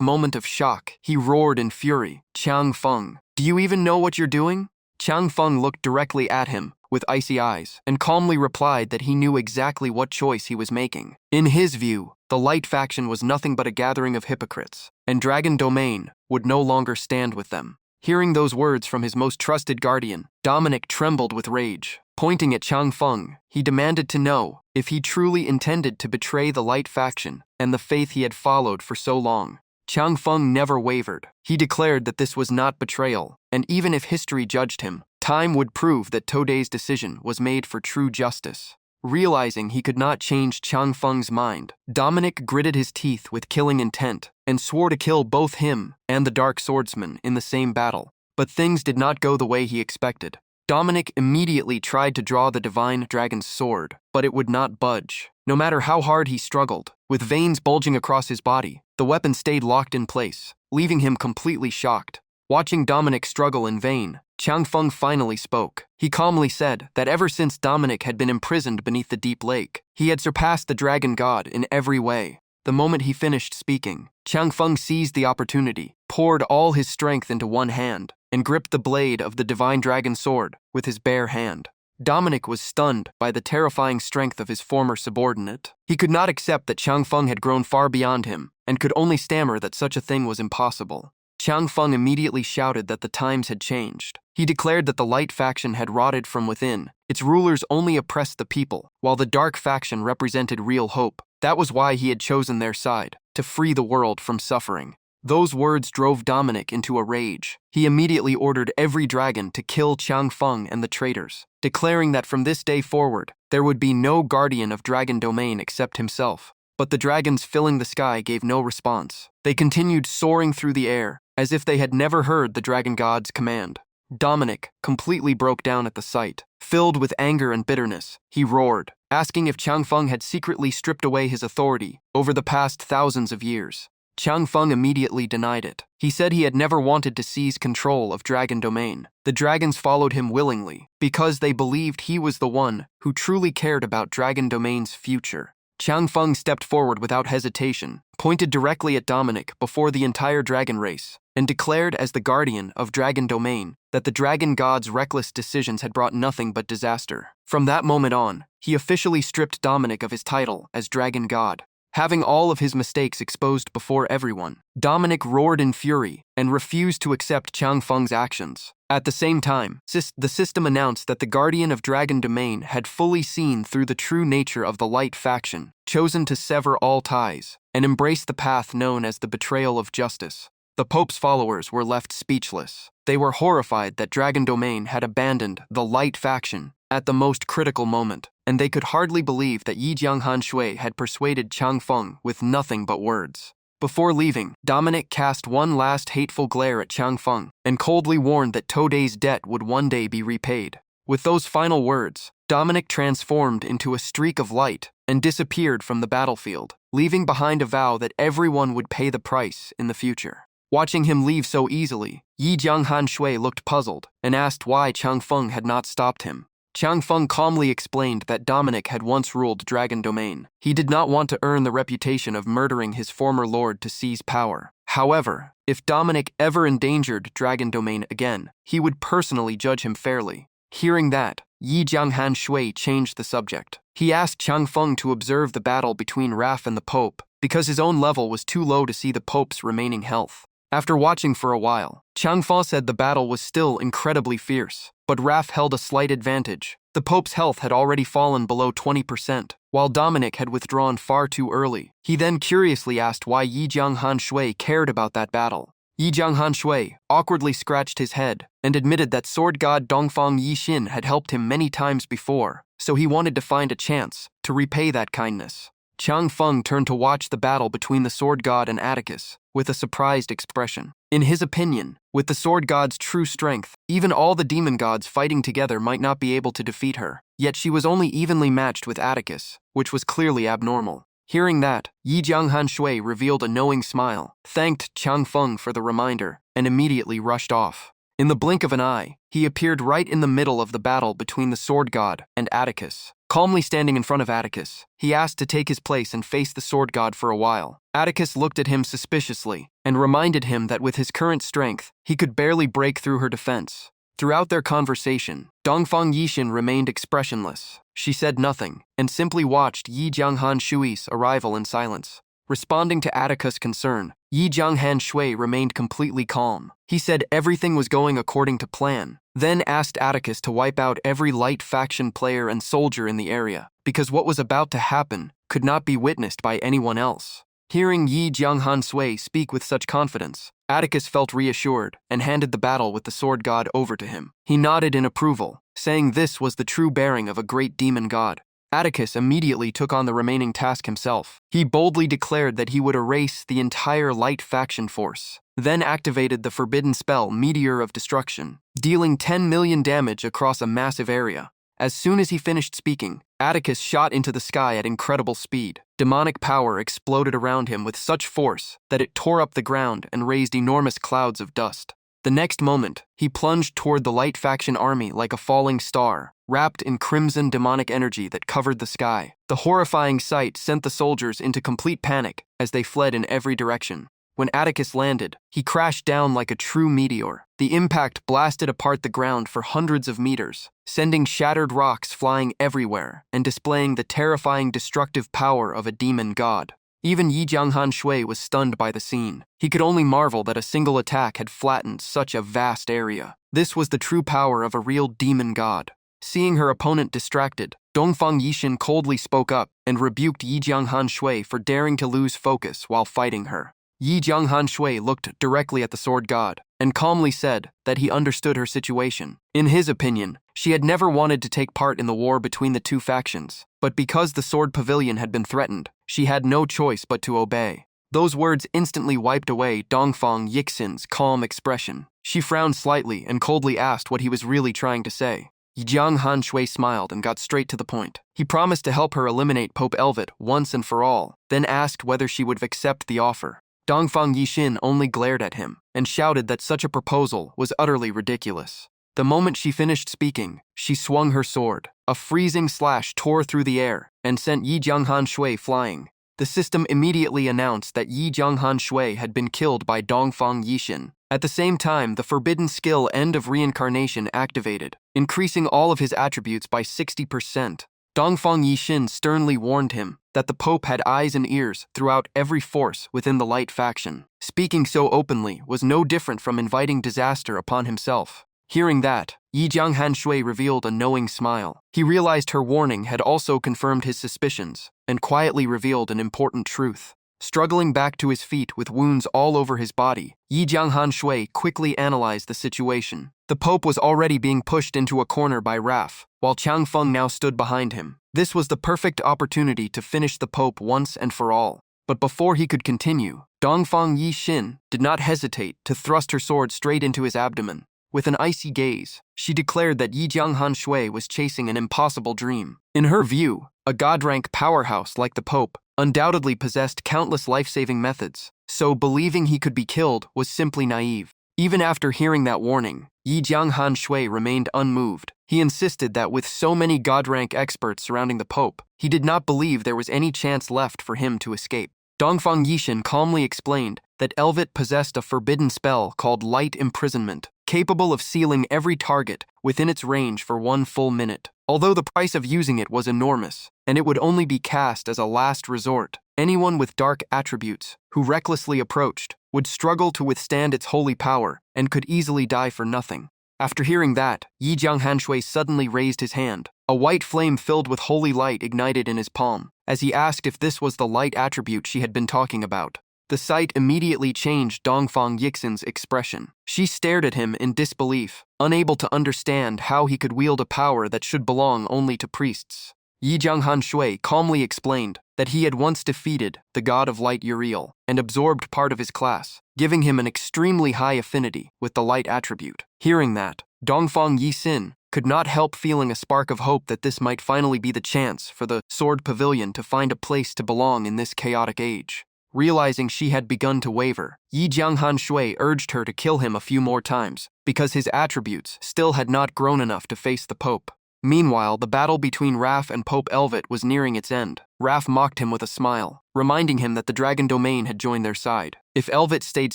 moment of shock, he roared in fury, "Chang Feng, do you even know what you're doing?" Chang Feng looked directly at him with icy eyes and calmly replied that he knew exactly what choice he was making. In his view, the Light Faction was nothing but a gathering of hypocrites, and Dragon Domain would no longer stand with them. Hearing those words from his most trusted guardian, Dominic trembled with rage. Pointing at Chang Feng, he demanded to know if he truly intended to betray the Light Faction and the faith he had followed for so long. Chang Feng never wavered. He declared that this was not betrayal, and even if history judged him, time would prove that Today's decision was made for true justice. Realizing he could not change Chang Feng's mind, Dominic gritted his teeth with killing intent and swore to kill both him and the Dark Swordsman in the same battle. But things did not go the way he expected. Dominic immediately tried to draw the Divine Dragon's sword, but it would not budge. No matter how hard he struggled, with veins bulging across his body, the weapon stayed locked in place, leaving him completely shocked. Watching Dominic struggle in vain, Chang Feng finally spoke. He calmly said that ever since Dominic had been imprisoned beneath the deep lake, he had surpassed the dragon god in every way. The moment he finished speaking, Chang Feng seized the opportunity, poured all his strength into one hand, and gripped the blade of the Divine Dragon sword with his bare hand. Dominic was stunned by the terrifying strength of his former subordinate. He could not accept that Chang Feng had grown far beyond him, and could only stammer that such a thing was impossible. Chang Feng immediately shouted that the times had changed. He declared that the Light Faction had rotted from within. Its rulers only oppressed the people, while the Dark Faction represented real hope. That was why he had chosen their side, to free the world from suffering. Those words drove Dominic into a rage. He immediately ordered every dragon to kill Chang Feng and the traitors, declaring that from this day forward, there would be no guardian of Dragon Domain except himself. But the dragons filling the sky gave no response. They continued soaring through the air, as if they had never heard the dragon god's command. Dominic completely broke down at the sight. Filled with anger and bitterness, he roared, asking if Chang Feng had secretly stripped away his authority over the past thousands of years. Chang Feng immediately denied it. He said he had never wanted to seize control of Dragon Domain. The dragons followed him willingly, because they believed he was the one who truly cared about Dragon Domain's future. Chang Feng stepped forward without hesitation, pointed directly at Dominic before the entire dragon race, and declared as the guardian of Dragon Domain that the dragon god's reckless decisions had brought nothing but disaster. From that moment on, he officially stripped Dominic of his title as Dragon God. Having all of his mistakes exposed before everyone, Dominic roared in fury and refused to accept Chang Feng's actions. At the same time, the system announced that the Guardian of Dragon Domain had fully seen through the true nature of the Light faction, chosen to sever all ties, and embrace the path known as the betrayal of justice. The Pope's followers were left speechless. They were horrified that Dragon Domain had abandoned the Light faction at the most critical moment, and they could hardly believe that Yi Jianghan Shui had persuaded Chang Feng with nothing but words. Before leaving, Dominic cast one last hateful glare at Chang Feng and coldly warned that Today's debt would one day be repaid. With those final words, Dominic transformed into a streak of light and disappeared from the battlefield, leaving behind a vow that everyone would pay the price in the future. Watching him leave so easily, Yi Jianghan Shui looked puzzled and asked why Chang Feng had not stopped him. Chang Feng calmly explained that Dominic had once ruled Dragon Domain. He did not want to earn the reputation of murdering his former lord to seize power. However, if Dominic ever endangered Dragon Domain again, he would personally judge him fairly. Hearing that, Yi Jianghan Shui changed the subject. He asked Chang Feng to observe the battle between Raph and the Pope, because his own level was too low to see the Pope's remaining health. After watching for a while, Chang Feng said the battle was still incredibly fierce, but Raph held a slight advantage. The Pope's health had already fallen below 20%, while Dominic had withdrawn far too early. He then curiously asked why Yi Jianghan Shui cared about that battle. Yi Jianghan Shui awkwardly scratched his head and admitted that sword god Dongfang Yixin had helped him many times before, so he wanted to find a chance to repay that kindness. Chang Feng turned to watch the battle between the sword god and Atticus with a surprised expression. In his opinion, with the sword god's true strength, even all the demon gods fighting together might not be able to defeat her. Yet she was only evenly matched with Atticus, which was clearly abnormal. Hearing that, Yi Jianghan Shui revealed a knowing smile, thanked Chang Feng for the reminder, and immediately rushed off. In the blink of an eye, he appeared right in the middle of the battle between the sword god and Atticus. Calmly standing in front of Atticus, he asked to take his place and face the sword god for a while. Atticus looked at him suspiciously and reminded him that with his current strength, he could barely break through her defense. Throughout their conversation, Dongfang Yixin remained expressionless. She said nothing and simply watched Yi Jianghan Shui's arrival in silence. Responding to Atticus' concern, Yi Jianghan Shui remained completely calm. He said everything was going according to plan, then asked Atticus to wipe out every Light faction player and soldier in the area, because what was about to happen could not be witnessed by anyone else. Hearing Yi Jianghan Shui speak with such confidence, Atticus felt reassured and handed the battle with the sword god over to him. He nodded in approval, saying this was the true bearing of a great demon god. Atticus immediately took on the remaining task himself. He boldly declared that he would erase the entire Light faction force, then activated the forbidden spell Meteor of Destruction, dealing 10 million damage across a massive area. As soon as he finished speaking, Atticus shot into the sky at incredible speed. Demonic power exploded around him with such force that it tore up the ground and raised enormous clouds of dust. The next moment, he plunged toward the Light faction army like a falling star, wrapped in crimson demonic energy that covered the sky. The horrifying sight sent the soldiers into complete panic as they fled in every direction. When Atticus landed, he crashed down like a true meteor. The impact blasted apart the ground for hundreds of meters, sending shattered rocks flying everywhere and displaying the terrifying destructive power of a demon god. Even Yi Jianghan Shui was stunned by the scene. He could only marvel that a single attack had flattened such a vast area. This was the true power of a real demon god. Seeing her opponent distracted, Dongfang Yixin coldly spoke up and rebuked Yi Jianghan Shui for daring to lose focus while fighting her. Yi Jianghan Shui looked directly at the sword god and calmly said that he understood her situation. In his opinion, she had never wanted to take part in the war between the two factions, but because the sword pavilion had been threatened, she had no choice but to obey. Those words instantly wiped away Dongfang Yixin's calm expression. She frowned slightly and coldly asked what he was really trying to say. Yi Jianghan Shui smiled and got straight to the point. He promised to help her eliminate Pope Elvit once and for all, then asked whether she would accept the offer. Dongfang Yixin only glared at him and shouted that such a proposal was utterly ridiculous. The moment she finished speaking, she swung her sword. A freezing slash tore through the air and sent Yi Jianghan Shui flying. The system immediately announced that Yi Jianghan Shui had been killed by Dongfang Yixin. At the same time, the forbidden skill End of Reincarnation activated, increasing all of his attributes by 60%. Dongfang Yixin sternly warned him that the Pope had eyes and ears throughout every force within the Light faction. Speaking so openly was no different from inviting disaster upon himself. Hearing that, Yi Jianghan Shui revealed a knowing smile. He realized her warning had also confirmed his suspicions and quietly revealed an important truth. Struggling back to his feet with wounds all over his body, Yi Jianghan Shui quickly analyzed the situation. The Pope was already being pushed into a corner by Raf, while Chang Feng now stood behind him. This was the perfect opportunity to finish the Pope once and for all. But before he could continue, Dongfang Yixin did not hesitate to thrust her sword straight into his abdomen. With an icy gaze, she declared that Yi Jianghan Shui was chasing an impossible dream. In her view, a god-rank powerhouse like the Pope undoubtedly possessed countless life-saving methods, so believing he could be killed was simply naive. Even after hearing that warning, Yi Jianghan Shui remained unmoved. He insisted that with so many god-rank experts surrounding the Pope, he did not believe there was any chance left for him to escape. Dongfang Yixin calmly explained that Elvit possessed a forbidden spell called Light Imprisonment, capable of sealing every target within its range for 1 full minute. Although the price of using it was enormous, and it would only be cast as a last resort, anyone with dark attributes who recklessly approached would struggle to withstand its holy power and could easily die for nothing. After hearing that, Yi Jianghan Shui suddenly raised his hand. A white flame filled with holy light ignited in his palm, as he asked if this was the light attribute she had been talking about. The sight immediately changed Dongfang Yixin's expression. She stared at him in disbelief, unable to understand how he could wield a power that should belong only to priests. Yi Jianghan Shui calmly explained that he had once defeated the god of light Uriel and absorbed part of his class, giving him an extremely high affinity with the light attribute. Hearing that, Dongfang Yixin could not help feeling a spark of hope that this might finally be the chance for the Sword Pavilion to find a place to belong in this chaotic age. Realizing she had begun to waver, Yi Jianghan Shui urged her to kill him a few more times, because his attributes still had not grown enough to face the Pope. Meanwhile, the battle between Raf and Pope Elvit was nearing its end. Raf mocked him with a smile, reminding him that the Dragon Domain had joined their side. If Elvit stayed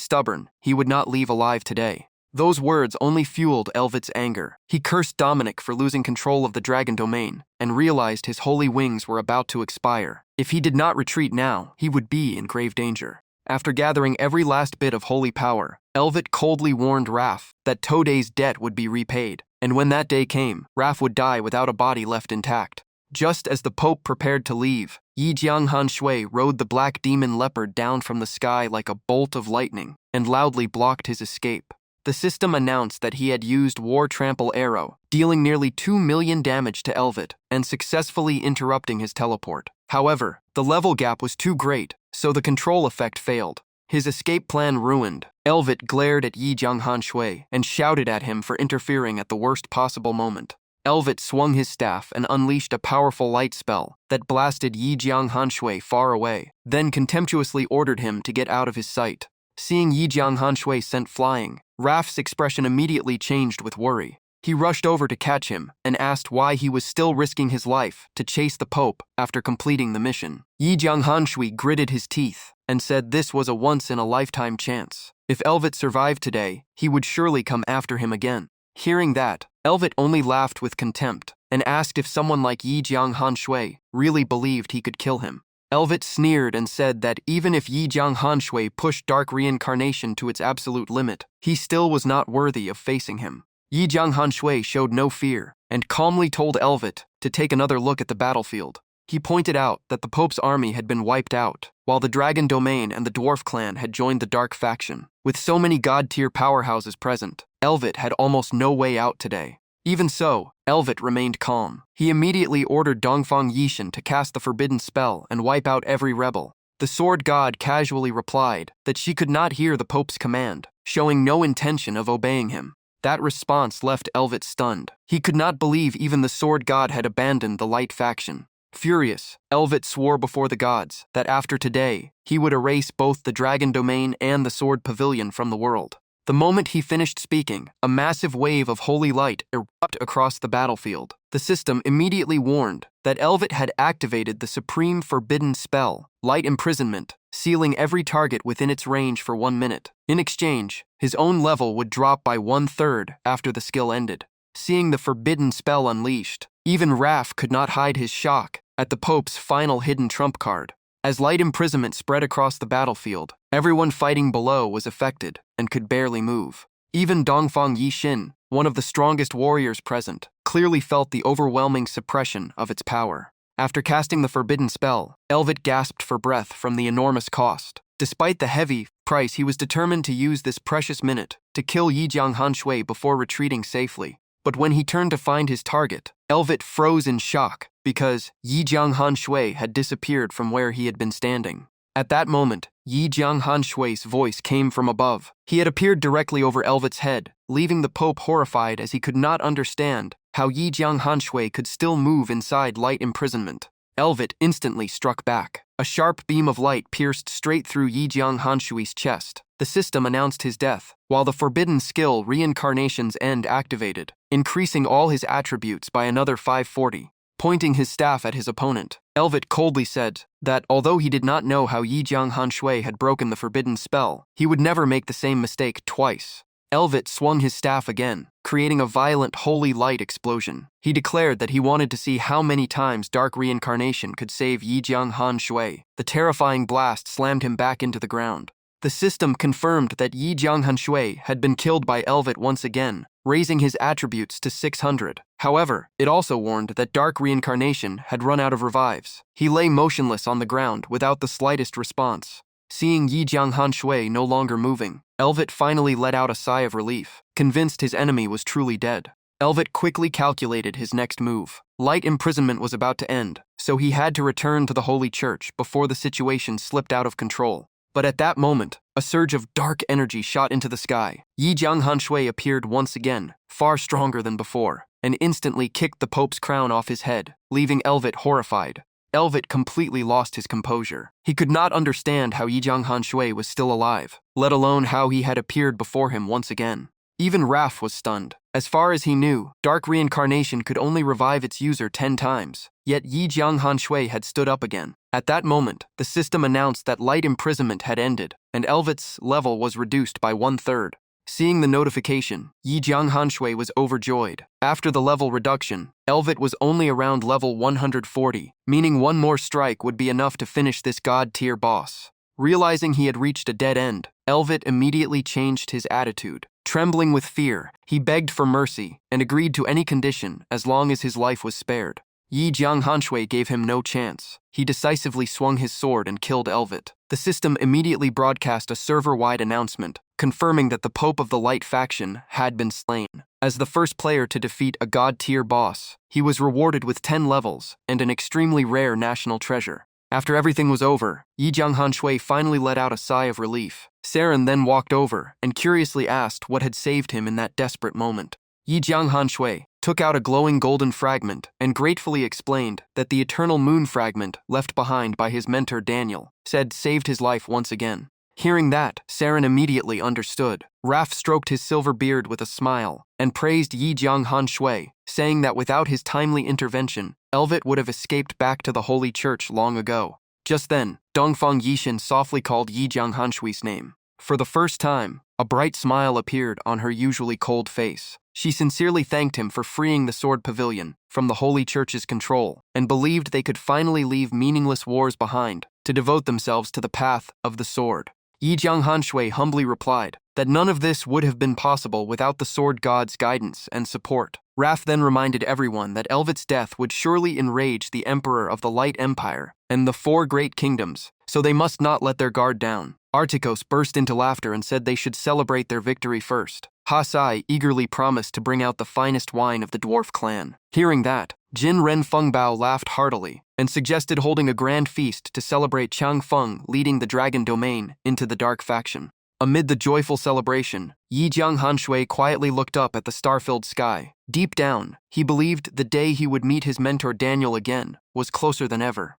stubborn, he would not leave alive today. Those words only fueled Elvit's anger. He cursed Dominic for losing control of the Dragon Domain and realized his holy wings were about to expire. If he did not retreat now, he would be in grave danger. After gathering every last bit of holy power, Elvit coldly warned Raf that Today's debt would be repaid, and when that day came, Raf would die without a body left intact. Just as the Pope prepared to leave, Yi Jianghan Shui rode the black demon leopard down from the sky like a bolt of lightning and loudly blocked his escape. The system announced that he had used War Trample Arrow, dealing nearly 2 million damage to Elvit and successfully interrupting his teleport. However, the level gap was too great, so the control effect failed. His escape plan ruined. Elvit glared at Yi Jianghan Shui and shouted at him for interfering at the worst possible moment. Elvit swung his staff and unleashed a powerful light spell that blasted Yi Jianghan Shui far away, then contemptuously ordered him to get out of his sight. Seeing Yi Jianghan Shui sent flying, Raf's expression immediately changed with worry. He rushed over to catch him and asked why he was still risking his life to chase the Pope after completing the mission. Yi Jianghan Shui gritted his teeth and said this was a once-in-a-lifetime chance. If Elvit survived today, he would surely come after him again. Hearing that, Elvit only laughed with contempt and asked if someone like Yi Jianghan Shui really believed he could kill him. Elvit sneered and said that even if Yi Jianghan Shui pushed dark reincarnation to its absolute limit, he still was not worthy of facing him. Yi Jianghan Shui showed no fear and calmly told Elvit to take another look at the battlefield. He pointed out that the Pope's army had been wiped out, while the Dragon Domain and the Dwarf clan had joined the Dark faction. With so many god-tier powerhouses present, Elvit had almost no way out today. Even so, Elvit remained calm. He immediately ordered Dongfang Yixin to cast the forbidden spell and wipe out every rebel. The sword god casually replied that she could not hear the Pope's command, showing no intention of obeying him. That response left Elvit stunned. He could not believe even the sword god had abandoned the light faction. Furious, Elvet swore before the gods that after today, he would erase both the dragon domain and the sword pavilion from the world. The moment he finished speaking, a massive wave of holy light erupted across the battlefield. The system immediately warned that Elvet had activated the supreme forbidden spell, Light Imprisonment, sealing every target within its range for 1 minute. In exchange, his own level would drop by 1/3 after the skill ended. Seeing the forbidden spell unleashed, even Raph could not hide his shock at the Pope's final hidden trump card. As light imprisonment spread across the battlefield, everyone fighting below was affected and could barely move. Even Dongfang Yixin, one of the strongest warriors present, clearly felt the overwhelming suppression of its power. After casting the forbidden spell, Elvet gasped for breath from the enormous cost. Despite the heavy price, he was determined to use this precious minute to kill Yijiang Hanshui before retreating safely. But when he turned to find his target, Elvet froze in shock because Yijiang Hanshui had disappeared from where he had been standing. At that moment, Yijiang Hanshui's voice came from above. He had appeared directly over Elvet's head, leaving the Pope horrified as he could not understand how Yijiang Hanshui could still move inside light imprisonment. Elvet instantly struck back. A sharp beam of light pierced straight through Yijiang Hanshui's chest. The system announced his death, while the forbidden skill Reincarnation's End activated, increasing all his attributes by another 540. Pointing his staff at his opponent, Elvet coldly said that although he did not know how Yijiang Hanshui had broken the forbidden spell, he would never make the same mistake twice. Elvet swung his staff again, creating a violent holy light explosion. He declared that he wanted to see how many times Dark Reincarnation could save Yijiang Hanshui. The terrifying blast slammed him back into the ground. The system confirmed that Yijiang Hanshui had been killed by Elvet once again, raising his attributes to 600. However, it also warned that Dark Reincarnation had run out of revives. He lay motionless on the ground without the slightest response. Seeing Yijiang Hanshui no longer moving, Elvet finally let out a sigh of relief, convinced his enemy was truly dead. Elvet quickly calculated his next move. Light imprisonment was about to end, so he had to return to the Holy Church before the situation slipped out of control. But at that moment, a surge of dark energy shot into the sky. Yijiang Hanshui appeared once again, far stronger than before, and instantly kicked the Pope's crown off his head, leaving Elvet horrified. Elvet completely lost his composure. He could not understand how Yijiang Hanshui was still alive, let alone how he had appeared before him once again. Even Raph was stunned. As far as he knew, Dark Reincarnation could only revive its user 10 times, yet Yijiang Hanshui had stood up again. At that moment, the system announced that light imprisonment had ended, and Elvet's level was reduced by 1/3. Seeing the notification, Yijiang Hanshui was overjoyed. After the level reduction, Elvet was only around level 140, meaning one more strike would be enough to finish this god-tier boss. Realizing he had reached a dead end, Elvet immediately changed his attitude. Trembling with fear, he begged for mercy and agreed to any condition as long as his life was spared. Yijiang Hanshui gave him no chance. He decisively swung his sword and killed Elvet. The system immediately broadcast a server-wide announcement, confirming that the Pope of the Light faction had been slain. As the first player to defeat a god-tier boss, he was rewarded with 10 levels and an extremely rare national treasure. After everything was over, Yijiang Hanshui finally let out a sigh of relief. Saren then walked over and curiously asked what had saved him in that desperate moment. Yijiang Hanshui took out a glowing golden fragment and gratefully explained that the eternal moon fragment left behind by his mentor Daniel said saved his life once again. Hearing that, Saren immediately understood. Raph stroked his silver beard with a smile and praised Yijiang Hanshui, saying that without his timely intervention, Elvet would have escaped back to the Holy Church long ago. Just then, Dongfang Yixin softly called Yijiang Hanshui's name. For the first time, a bright smile appeared on her usually cold face. She sincerely thanked him for freeing the Sword Pavilion from the Holy Church's control and believed they could finally leave meaningless wars behind to devote themselves to the path of the sword. Yijiang Hanshui humbly replied that none of this would have been possible without the sword god's guidance and support. Raph then reminded everyone that Elvet's death would surely enrage the Emperor of the Light Empire and the 4 great kingdoms, so they must not let their guard down. Artikos burst into laughter and said they should celebrate their victory first. Hasai eagerly promised to bring out the finest wine of the dwarf clan. Hearing that, Jin Ren Fengbao laughed heartily and suggested holding a grand feast to celebrate Chang Feng leading the dragon domain into the dark faction. Amid the joyful celebration, Yi Jiang Hanshui quietly looked up at the star-filled sky. Deep down, he believed the day he would meet his mentor Daniel again was closer than ever.